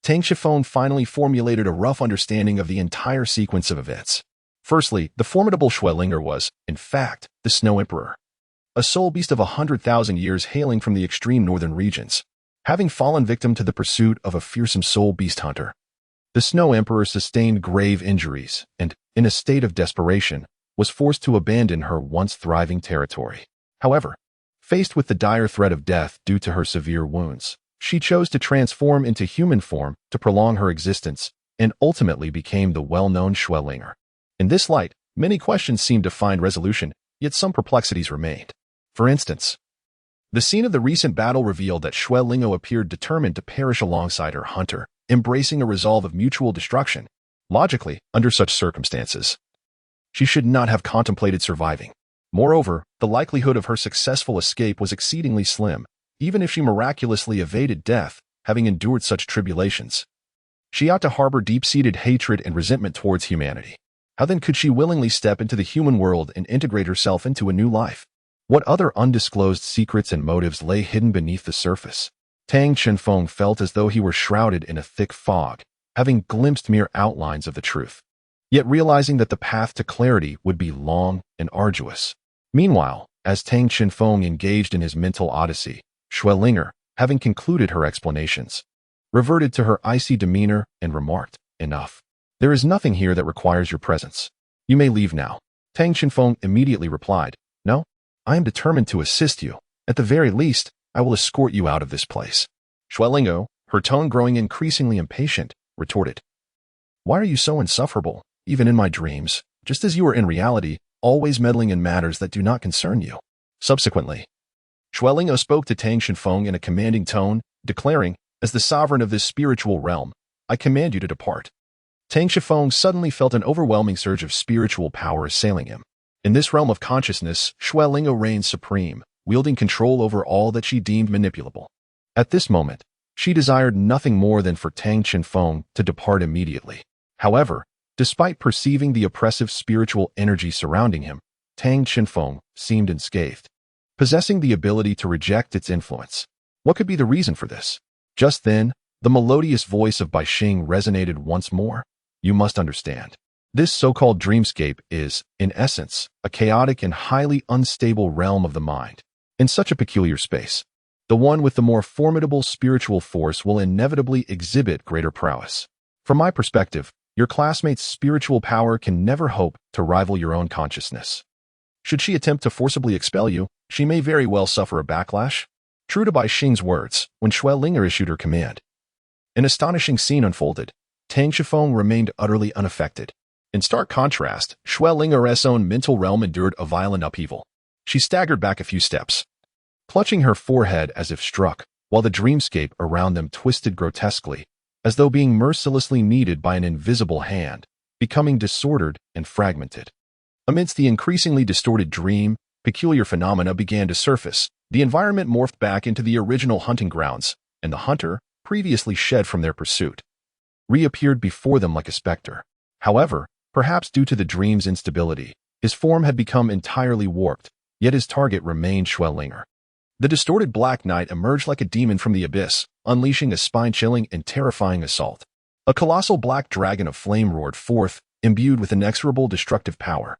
Tang Shifeng finally formulated a rough understanding of the entire sequence of events. Firstly, the formidable Xuelinger was, in fact, the Snow Emperor, a soul beast of 100,000 years hailing from the extreme northern regions, having fallen victim to the pursuit of a fearsome soul beast hunter. The Snow Emperor sustained grave injuries and, in a state of desperation, was forced to abandon her once thriving territory. However, faced with the dire threat of death due to her severe wounds, she chose to transform into human form to prolong her existence and ultimately became the well-known Xuelinger. In this light, many questions seemed to find resolution, yet some perplexities remained. For instance, the scene of the recent battle revealed that Xuelinger appeared determined to perish alongside her hunter, embracing a resolve of mutual destruction. Logically, under such circumstances, she should not have contemplated surviving. Moreover, the likelihood of her successful escape was exceedingly slim, even if she miraculously evaded death, having endured such tribulations. She ought to harbor deep-seated hatred and resentment towards humanity. How then could she willingly step into the human world and integrate herself into a new life? What other undisclosed secrets and motives lay hidden beneath the surface? Tang Shifeng felt as though he were shrouded in a thick fog, having glimpsed mere outlines of the truth, yet realizing that the path to clarity would be long and arduous. Meanwhile, as Tang Shifeng engaged in his mental odyssey, Xuelinger, having concluded her explanations, reverted to her icy demeanor and remarked, "Enough. There is nothing here that requires your presence. You may leave now." Tang Shifeng immediately replied, "No, I am determined to assist you. At the very least, I will escort you out of this place." Xuelinger, her tone growing increasingly impatient, retorted, "Why are you so insufferable, even in my dreams, just as you are in reality, always meddling in matters that do not concern you?" Subsequently, Xuelinger spoke to Tang Shifeng in a commanding tone, declaring, "As the sovereign of this spiritual realm, I command you to depart." Tang Shifeng suddenly felt an overwhelming surge of spiritual power assailing him. In this realm of consciousness, Xuelinger reigned supreme, wielding control over all that she deemed manipulable. At this moment, she desired nothing more than for Tang Shifeng to depart immediately. However, despite perceiving the oppressive spiritual energy surrounding him, Tang Shifeng seemed unscathed, possessing the ability to reject its influence. What could be the reason for this? Just then, the melodious voice of Bai Xing resonated once more. "You must understand. This so-called dreamscape is, in essence, a chaotic and highly unstable realm of the mind. In such a peculiar space, the one with the more formidable spiritual force will inevitably exhibit greater prowess. From my perspective, your classmate's spiritual power can never hope to rival your own consciousness. Should she attempt to forcibly expel you, she may very well suffer a backlash." True to Bai Xing's words, when Xuelinger issued her command, an astonishing scene unfolded. Tang Shifeng remained utterly unaffected. In stark contrast, Xuelinger's own mental realm endured a violent upheaval. She staggered back a few steps, clutching her forehead as if struck, while the dreamscape around them twisted grotesquely, as though being mercilessly kneaded by an invisible hand, becoming disordered and fragmented. Amidst the increasingly distorted dream, peculiar phenomena began to surface. The environment morphed back into the original hunting grounds, and the hunter, previously shed from their pursuit, reappeared before them like a specter. However, perhaps due to the dream's instability, his form had become entirely warped, yet his target remained Xuelinger. The distorted Black Knight emerged like a demon from the abyss, unleashing a spine-chilling and terrifying assault. A colossal black dragon of flame roared forth, imbued with inexorable destructive power,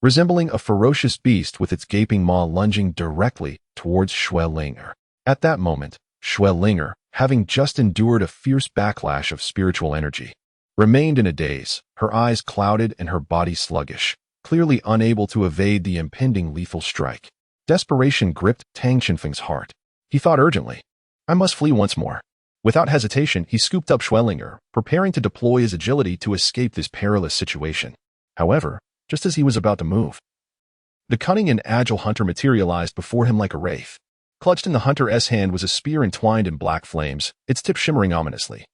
resembling a ferocious beast with its gaping maw lunging directly towards Xuelinger. At that moment, Xuelinger, having just endured a fierce backlash of spiritual energy, remained in a daze, her eyes clouded and her body sluggish, clearly unable to evade the impending lethal strike. Desperation gripped Tang Shifeng's heart. He thought urgently, "I must flee once more." Without hesitation, he scooped up Xuelinger, preparing to deploy his agility to escape this perilous situation. However, just as he was about to move, the cunning and agile hunter materialized before him like a wraith. Clutched in the hunter's hand was a spear entwined in black flames, its tip shimmering ominously,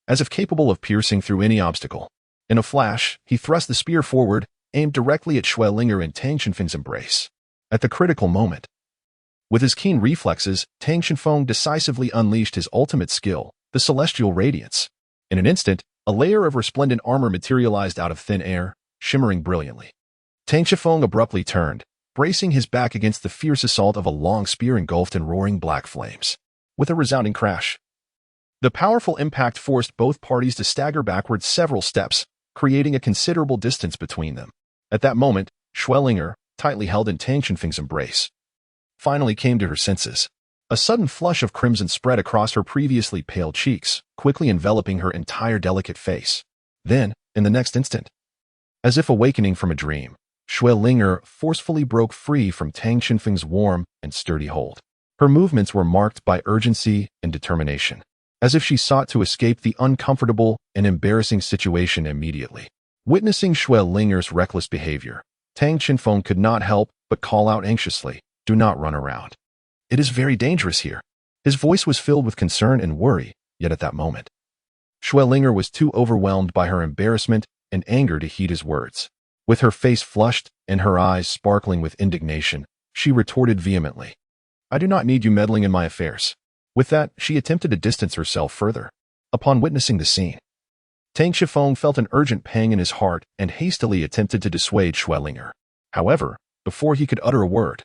as if capable of piercing through any obstacle. In a flash, he thrust the spear forward, aimed directly at Xuelinger and Tang Shenfeng's embrace. At the critical moment, with his keen reflexes, Tang Shenfeng decisively unleashed his ultimate skill, the Celestial Radiance. In an instant, a layer of resplendent armor materialized out of thin air, shimmering brilliantly. Tang Shenfeng abruptly turned, bracing his back against the fierce assault of a long spear engulfed in roaring black flames. With a resounding crash, the powerful impact forced both parties to stagger backward several steps, creating a considerable distance between them. At that moment, Xuelinger, tightly held in Tang Shenfeng's embrace, finally came to her senses. A sudden flush of crimson spread across her previously pale cheeks, quickly enveloping her entire delicate face. Then, in the next instant, as if awakening from a dream, Xuelinger forcefully broke free from Tang Shenfeng's warm and sturdy hold. Her movements were marked by urgency and determination, as if she sought to escape the uncomfortable and embarrassing situation immediately. Witnessing Xuelinger's reckless behavior, Tang Shenfeng could not help but call out anxiously, "Do not run around. It is very dangerous here." His voice was filled with concern and worry, yet at that moment, Xuelinger was too overwhelmed by her embarrassment and anger to heed his words. With her face flushed and her eyes sparkling with indignation, she retorted vehemently, "I do not need you meddling in my affairs." With that, she attempted to distance herself further. Upon witnessing the scene, Tang Shenfeng felt an urgent pang in his heart and hastily attempted to dissuade Xuelinger. However, before he could utter a word,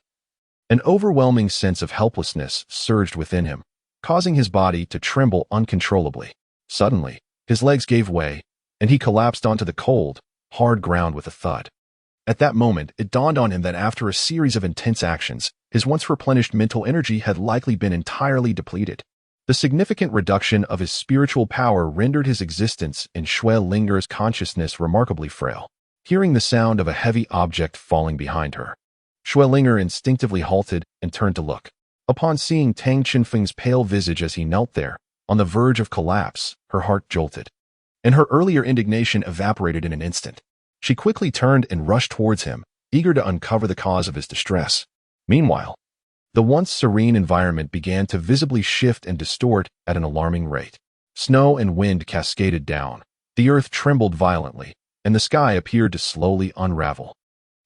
an overwhelming sense of helplessness surged within him, causing his body to tremble uncontrollably. Suddenly, his legs gave way, and he collapsed onto the cold, hard ground with a thud. At that moment, it dawned on him that after a series of intense actions, his once replenished mental energy had likely been entirely depleted. The significant reduction of his spiritual power rendered his existence in Xuelinger's consciousness remarkably frail. Hearing the sound of a heavy object falling behind her, Xuelinger instinctively halted and turned to look. Upon seeing Tang Shenfeng's pale visage as he knelt there, on the verge of collapse, her heart jolted, and her earlier indignation evaporated in an instant. She quickly turned and rushed towards him, eager to uncover the cause of his distress. Meanwhile, the once serene environment began to visibly shift and distort at an alarming rate. Snow and wind cascaded down, the earth trembled violently, and the sky appeared to slowly unravel,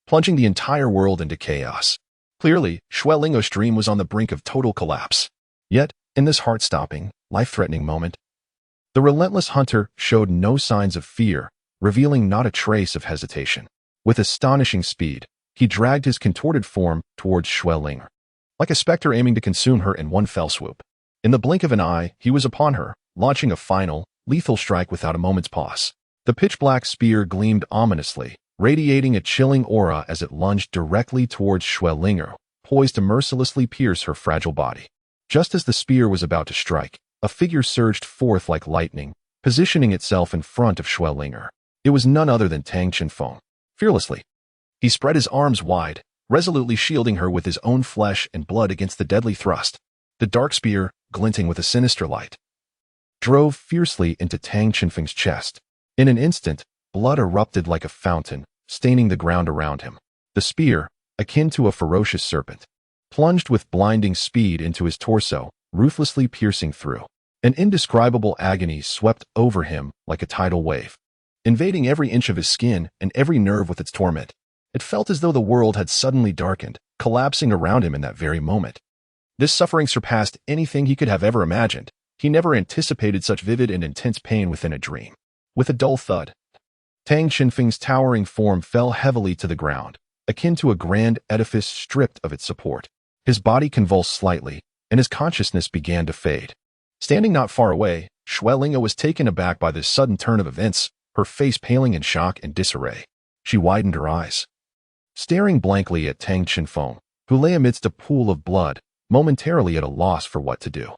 plunging the entire world into chaos. Clearly, Xuelinger's dream was on the brink of total collapse. Yet, in this heart-stopping, life-threatening moment, the relentless hunter showed no signs of fear, revealing not a trace of hesitation. With astonishing speed, he dragged his contorted form towards Xuelinger, like a specter aiming to consume her in one fell swoop. In the blink of an eye, he was upon her, launching a final, lethal strike without a moment's pause. The pitch-black spear gleamed ominously, radiating a chilling aura as it lunged directly towards Xuelinger, poised to mercilessly pierce her fragile body. Just as the spear was about to strike, a figure surged forth like lightning, positioning itself in front of Xuelinger. It was none other than Tang Shenfeng. Fearlessly, he spread his arms wide, resolutely shielding her with his own flesh and blood against the deadly thrust. The dark spear, glinting with a sinister light, drove fiercely into Tang Shenfeng's chest. In an instant, blood erupted like a fountain, staining the ground around him. The spear, akin to a ferocious serpent, plunged with blinding speed into his torso, ruthlessly piercing through. An indescribable agony swept over him like a tidal wave, invading every inch of his skin and every nerve with its torment. It felt as though the world had suddenly darkened, collapsing around him in that very moment. This suffering surpassed anything he could have ever imagined. He never anticipated such vivid and intense pain within a dream. With a dull thud, Tang Shenfeng's towering form fell heavily to the ground, akin to a grand edifice stripped of its support. His body convulsed slightly, and his consciousness began to fade. Standing not far away, Xuelinger was taken aback by this sudden turn of events, her face paling in shock and disarray. She widened her eyes, staring blankly at Tang Shenfeng, who lay amidst a pool of blood, momentarily at a loss for what to do.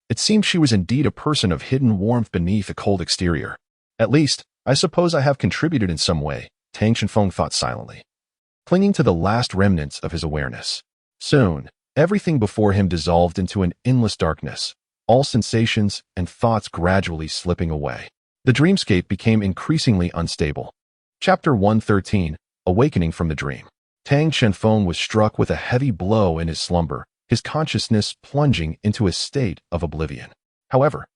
It seemed she was indeed a person of hidden warmth beneath a cold exterior. At least, I suppose I have contributed in some way, Tang Shenfeng thought silently, clinging to the last remnants of his awareness. Soon, everything before him dissolved into an endless darkness, all sensations and thoughts gradually slipping away. The dreamscape became increasingly unstable. Chapter 113, Awakening from the Dream. Tang Shenfeng was struck with a heavy blow in his slumber, his consciousness plunging into a state of oblivion. However,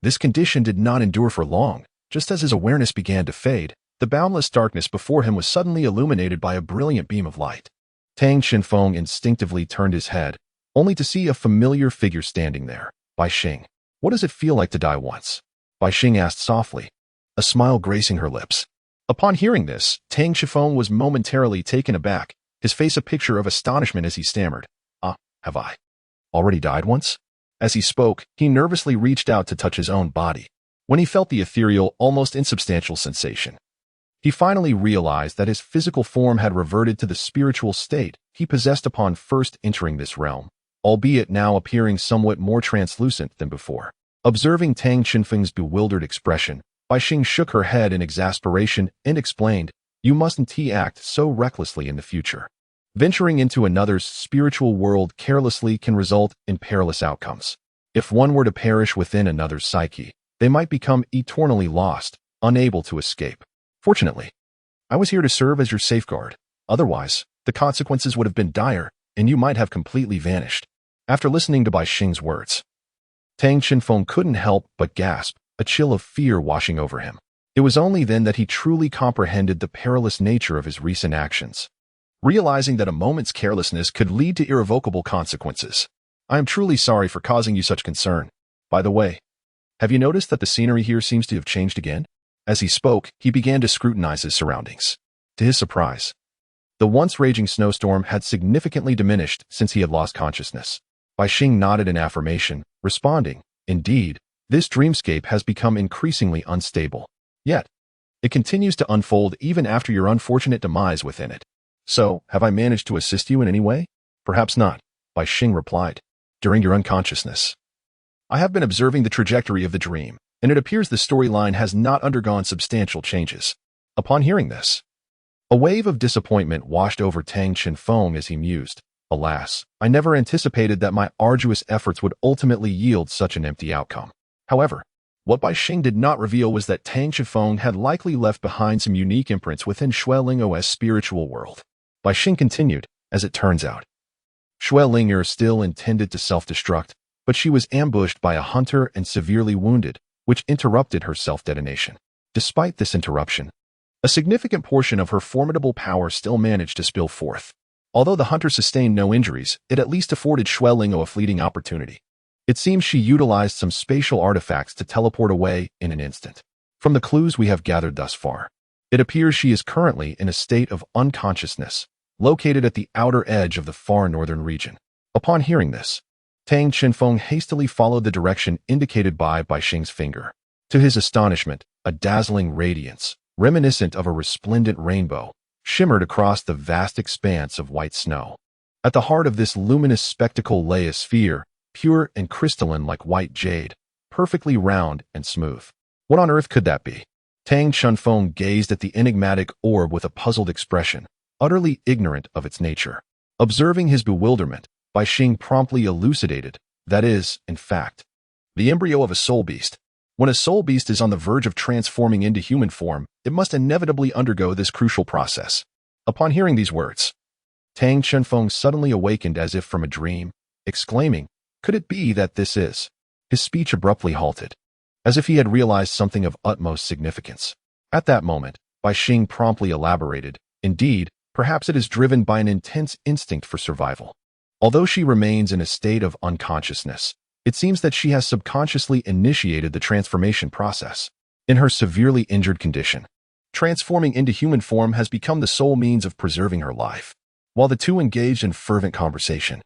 this condition did not endure for long. Just as his awareness began to fade, The boundless darkness before him was suddenly illuminated by a brilliant beam of light. Tang Qinfeng instinctively turned his head, only to see a familiar figure standing there. Bai Xing. What does it feel like to die once? Bai Xing asked softly, a smile gracing her lips. Upon hearing this, Tang Qinfeng was momentarily taken aback, his face a picture of astonishment as he stammered, have I already died once? As he spoke, he nervously reached out to touch his own body. When he felt the ethereal, almost insubstantial sensation, he finally realized that his physical form had reverted to the spiritual state he possessed upon first entering this realm, albeit now appearing somewhat more translucent than before. Observing Tang Qinfeng's bewildered expression, Bai Xing shook her head in exasperation and explained, you mustn't act so recklessly in the future. Venturing into another's spiritual world carelessly can result in perilous outcomes. If one were to perish within another's psyche, they might become eternally lost, unable to escape. Fortunately, I was here to serve as your safeguard. Otherwise, the consequences would have been dire, and you might have completely vanished. After listening to Bai Xing's words, Tang Qinfeng couldn't help but gasp, a chill of fear washing over him. It was only then that he truly comprehended the perilous nature of his recent actions, realizing that a moment's carelessness could lead to irrevocable consequences. I am truly sorry for causing you such concern. By the way, have you noticed that the scenery here seems to have changed again? As he spoke, he began to scrutinize his surroundings. To his surprise, the once raging snowstorm had significantly diminished since he had lost consciousness. Bai Xing nodded in affirmation, responding, indeed, this dreamscape has become increasingly unstable. Yet, it continues to unfold even after your unfortunate demise within it. So, have I managed to assist you in any way? Perhaps not, Bai Xing replied. During your unconsciousness, I have been observing the trajectory of the dream, and it appears the storyline has not undergone substantial changes. Upon hearing this, a wave of disappointment washed over Tang Qinfeng as he mused, alas, I never anticipated that my arduous efforts would ultimately yield such an empty outcome. However, what Bai Xing did not reveal was that Tang Qinfeng had likely left behind some unique imprints within Xueling's spiritual world. Bai Xing continued, as it turns out, Xuelinger still intended to self-destruct, but she was ambushed by a hunter and severely wounded, which interrupted her self-detonation. Despite this interruption, a significant portion of her formidable power still managed to spill forth. Although the hunter sustained no injuries, it at least afforded Xueling a fleeting opportunity. It seems she utilized some spatial artifacts to teleport away in an instant. From the clues we have gathered thus far, it appears she is currently in a state of unconsciousness, located at the outer edge of the far northern region. Upon hearing this, Tang Qinfeng hastily followed the direction indicated by Bai Xing's finger. To his astonishment, a dazzling radiance, reminiscent of a resplendent rainbow, shimmered across the vast expanse of white snow. At the heart of this luminous spectacle lay a sphere, pure and crystalline like white jade, perfectly round and smooth. What on earth could that be? Tang Qinfeng gazed at the enigmatic orb with a puzzled expression, utterly ignorant of its nature. Observing his bewilderment, Bai Xing promptly elucidated, that is, in fact, the embryo of a soul beast. When a soul beast is on the verge of transforming into human form, it must inevitably undergo this crucial process. Upon hearing these words, Tang Qinfeng suddenly awakened as if from a dream, exclaiming, could it be that this is? His speech abruptly halted, as if he had realized something of utmost significance. At that moment, Bai Xing promptly elaborated, indeed, perhaps it is driven by an intense instinct for survival. Although she remains in a state of unconsciousness, it seems that she has subconsciously initiated the transformation process. In her severely injured condition, transforming into human form has become the sole means of preserving her life. While the two engaged in fervent conversation,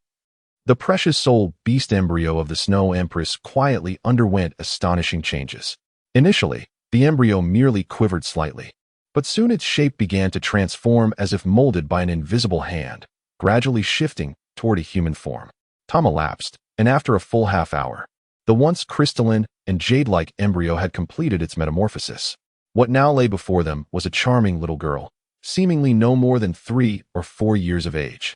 the precious soul beast embryo of the Snow Empress quietly underwent astonishing changes. Initially, the embryo merely quivered slightly, but soon its shape began to transform as if molded by an invisible hand, gradually shifting toward a human form. Time elapsed, and after a full half hour, the once crystalline and jade-like embryo had completed its metamorphosis. What now lay before them was a charming little girl, seemingly no more than 3 or 4 years of age.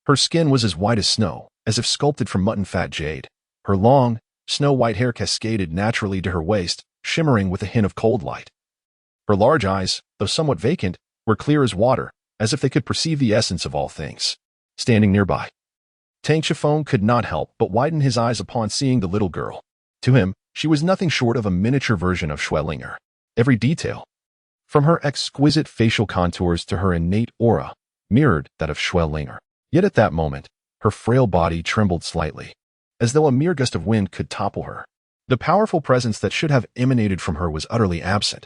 Her skin was as white as snow, as if sculpted from mutton-fat jade. Her long, snow-white hair cascaded naturally to her waist, shimmering with a hint of cold light. Her large eyes, though somewhat vacant, were clear as water, as if they could perceive the essence of all things. Standing nearby, Tang Qinfeng could not help but widen his eyes upon seeing the little girl. To him, she was nothing short of a miniature version of Xuelinger. Every detail, From her exquisite facial contours to her innate aura, mirrored that of Xuelinger. Yet at that moment, her frail body trembled slightly, as though a mere gust of wind could topple her. The powerful presence that should have emanated from her was utterly absent,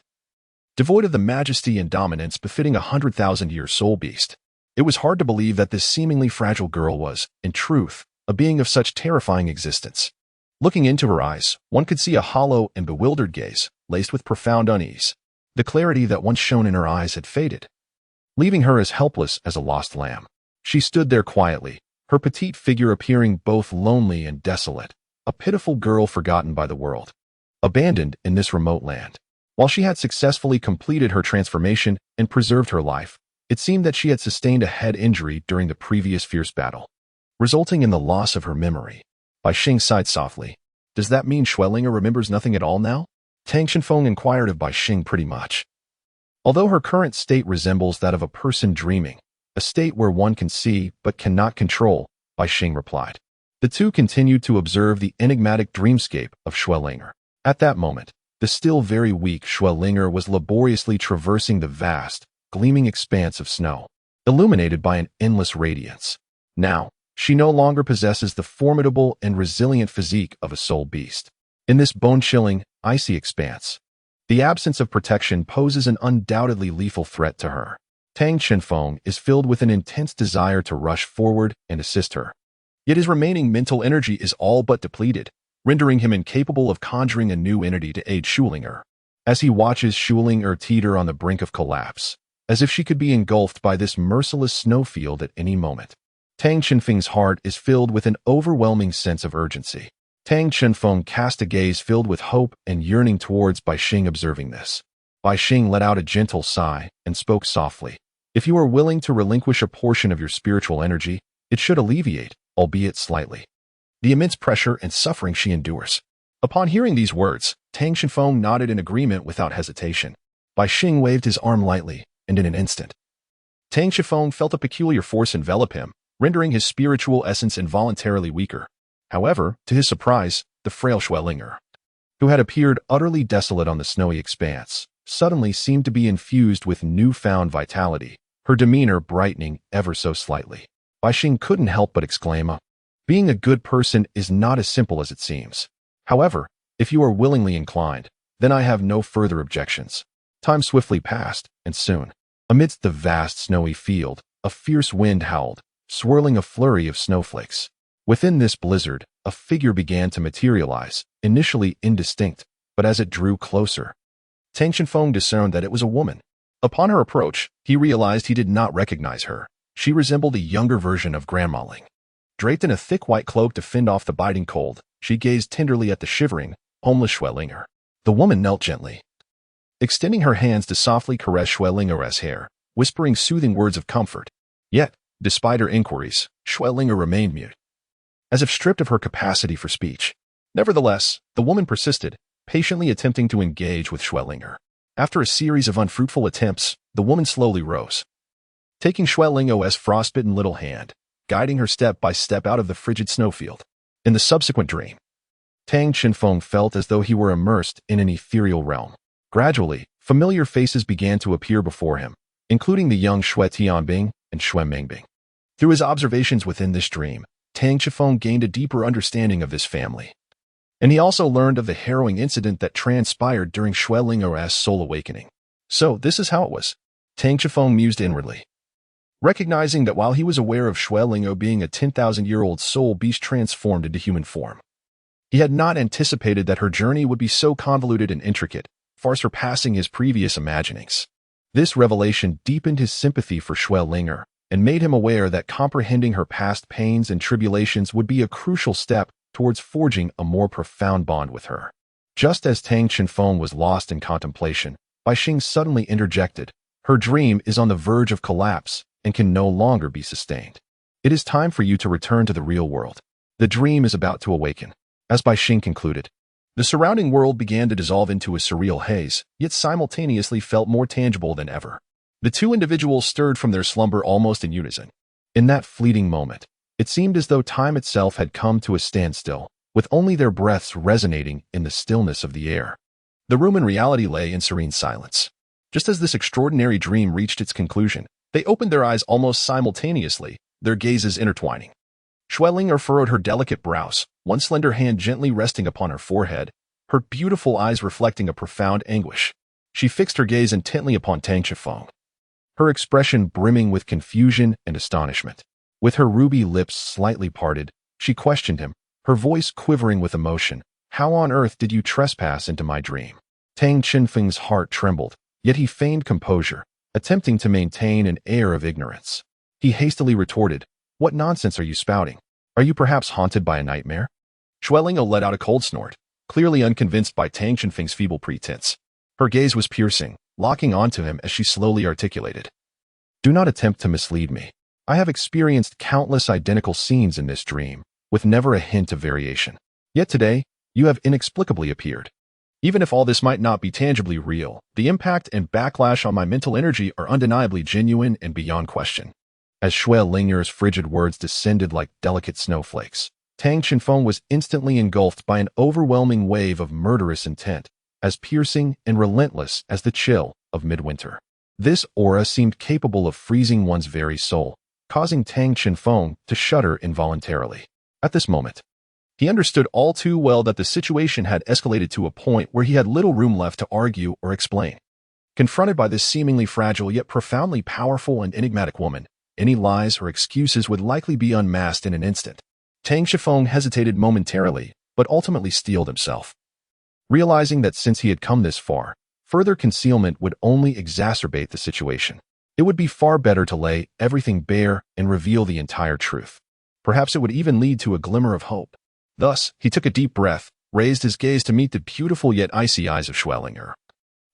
devoid of the majesty and dominance befitting a 100,000-year soul beast. It was hard to believe that this seemingly fragile girl was, in truth, a being of such terrifying existence. Looking into her eyes, one could see a hollow and bewildered gaze, laced with profound unease. The clarity that once shone in her eyes had faded, leaving her as helpless as a lost lamb. She stood there quietly, her petite figure appearing both lonely and desolate, a pitiful girl forgotten by the world, abandoned in this remote land. While she had successfully completed her transformation and preserved her life, it seemed that she had sustained a head injury during the previous fierce battle, resulting in the loss of her memory. Bai Xing sighed softly. Does that mean Xuelinger remembers nothing at all now? Tang Shenfeng inquired of Bai Xing. Pretty much. Although her current state resembles that of a person dreaming, a state where one can see but cannot control, Bai Xing replied. The two continued to observe the enigmatic dreamscape of Xuelinger. At that moment, the still very weak Xuelinger was laboriously traversing the vast, gleaming expanse of snow, illuminated by an endless radiance. Now, she no longer possesses the formidable and resilient physique of a soul beast. In this bone-chilling, icy expanse, the absence of protection poses an undoubtedly lethal threat to her. Tang Shenfeng is filled with an intense desire to rush forward and assist her. Yet his remaining mental energy is all but depleted, rendering him incapable of conjuring a new entity to aid Xuelinger. As he watches Xuelinger teeter on the brink of collapse, as if she could be engulfed by this merciless snowfield at any moment, Tang Shenfeng's heart is filled with an overwhelming sense of urgency. Tang Shenfeng cast a gaze filled with hope and yearning towards Bai Xing. Observing this, Bai Xing let out a gentle sigh and spoke softly. If you are willing to relinquish a portion of your spiritual energy, it should alleviate, albeit slightly, the immense pressure and suffering she endures. Upon hearing these words, Tang Shenfeng nodded in agreement without hesitation. Bai Xing waved his arm lightly, and in an instant, Tang Shenfeng felt a peculiar force envelop him, rendering his spiritual essence involuntarily weaker. However, to his surprise, the frail Xuelinger, who had appeared utterly desolate on the snowy expanse, suddenly seemed to be infused with newfound vitality, her demeanor brightening ever so slightly. Bai Xing couldn't help but exclaim, being a good person is not as simple as it seems. However, if you are willingly inclined, then I have no further objections. Time swiftly passed, and soon, amidst the vast snowy field, a fierce wind howled, swirling a flurry of snowflakes. Within this blizzard, a figure began to materialize, initially indistinct, but as it drew closer, Tang Shenfeng discerned that it was a woman. Upon her approach, he realized he did not recognize her. She resembled a younger version of Grandma Ling. Draped in a thick white cloak to fend off the biting cold, she gazed tenderly at the shivering, homeless Xuelinger. The woman knelt gently, extending her hands to softly caress Xuelinger's hair, whispering soothing words of comfort. Yet, despite her inquiries, Xuelinger remained mute, as if stripped of her capacity for speech. Nevertheless, the woman persisted, patiently attempting to engage with Xuelinger. After a series of unfruitful attempts, the woman slowly rose, taking Xuelinger's frostbitten little hand, guiding her step by step out of the frigid snowfield. In the subsequent dream, Tang Shenfeng felt as though he were immersed in an ethereal realm. Gradually, familiar faces began to appear before him, including the young Xue Tianbing and Xue Mengbing. Through his observations within this dream, Tang Shenfeng gained a deeper understanding of this family, and he also learned of the harrowing incident that transpired during Xuelinger's soul awakening. So, this is how it was. Tang Shenfeng mused inwardly, recognizing that while he was aware of Xuelinger being a 10,000-year-old soul beast transformed into human form, he had not anticipated that her journey would be so convoluted and intricate, far surpassing his previous imaginings. This revelation deepened his sympathy for Xuelinger and made him aware that comprehending her past pains and tribulations would be a crucial step towards forging a more profound bond with her. Just as Tang Shenfeng was lost in contemplation, Bai Xing suddenly interjected, "Her dream is on the verge of collapse and can no longer be sustained. It is time for you to return to the real world. The dream is about to awaken." As Bai Xing concluded, the surrounding world began to dissolve into a surreal haze, yet simultaneously felt more tangible than ever. The two individuals stirred from their slumber almost in unison. In that fleeting moment, it seemed as though time itself had come to a standstill, with only their breaths resonating in the stillness of the air. The room in reality lay in serene silence. Just as this extraordinary dream reached its conclusion, they opened their eyes almost simultaneously, their gazes intertwining. Schwellinger furrowed her delicate brows, one slender hand gently resting upon her forehead, her beautiful eyes reflecting a profound anguish. She fixed her gaze intently upon Tang Chifeng, her expression brimming with confusion and astonishment. With her ruby lips slightly parted, she questioned him, her voice quivering with emotion. "How on earth did you trespass into my dream?" Tang Chifeng's heart trembled, yet he feigned composure, attempting to maintain an air of ignorance. He hastily retorted, "What nonsense are you spouting? Are you perhaps haunted by a nightmare?" Schwellinger let out a cold snort, clearly unconvinced by Tang Chifeng's feeble pretense. Her gaze was piercing, locking onto him as she slowly articulated, "Do not attempt to mislead me. I have experienced countless identical scenes in this dream, with never a hint of variation. Yet today, you have inexplicably appeared. Even if all this might not be tangibly real, the impact and backlash on my mental energy are undeniably genuine and beyond question." As Schwellinger's frigid words descended like delicate snowflakes, Tang Chifeng was instantly engulfed by an overwhelming wave of murderous intent, as piercing and relentless as the chill of midwinter. This aura seemed capable of freezing one's very soul, causing Tang Chifeng to shudder involuntarily. At this moment, he understood all too well that the situation had escalated to a point where he had little room left to argue or explain. Confronted by this seemingly fragile yet profoundly powerful and enigmatic woman, any lies or excuses would likely be unmasked in an instant. Tang Chifeng hesitated momentarily, but ultimately steeled himself. Realizing that since he had come this far, further concealment would only exacerbate the situation. It would be far better to lay everything bare and reveal the entire truth. Perhaps it would even lead to a glimmer of hope. Thus, he took a deep breath, raised his gaze to meet the beautiful yet icy eyes of Schwellinger,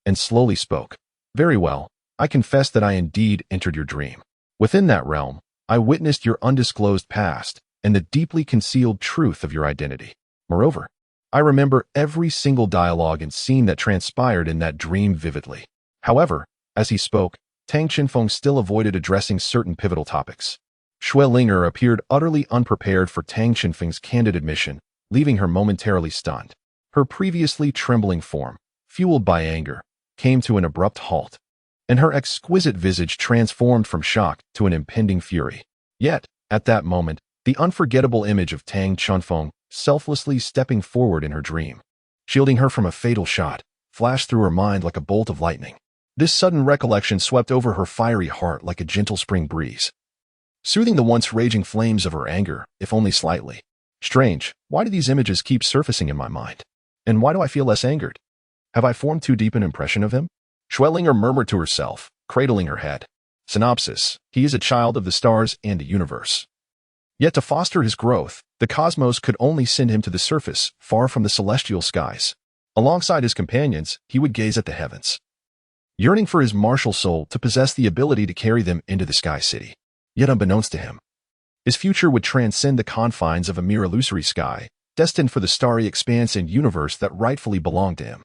and slowly spoke. "Very well, I confess that I indeed entered your dream. Within that realm, I witnessed your undisclosed past and the deeply concealed truth of your identity. Moreover, I remember every single dialogue and scene that transpired in that dream vividly." However, as he spoke, Tang Chifeng still avoided addressing certain pivotal topics. Schwellinger appeared utterly unprepared for Tang Chifeng's candid admission, leaving her momentarily stunned. Her previously trembling form, fueled by anger, came to an abrupt halt, and her exquisite visage transformed from shock to an impending fury. Yet, at that moment, the unforgettable image of Tang Chifeng selflessly stepping forward in her dream, shielding her from a fatal shot, flashed through her mind like a bolt of lightning. This sudden recollection swept over her fiery heart like a gentle spring breeze, soothing the once raging flames of her anger, if only slightly. Strange, why do these images keep surfacing in my mind? And why do I feel less angered? Have I formed too deep an impression of him? Schwellinger murmured to herself, cradling her head. Synopsis: he is a child of the stars and the universe. Yet to foster his growth, the cosmos could only send him to the surface, far from the celestial skies. Alongside his companions, he would gaze at the heavens, yearning for his martial soul to possess the ability to carry them into the sky city. Yet unbeknownst to him, his future would transcend the confines of a mere illusory sky, destined for the starry expanse and universe that rightfully belonged to him.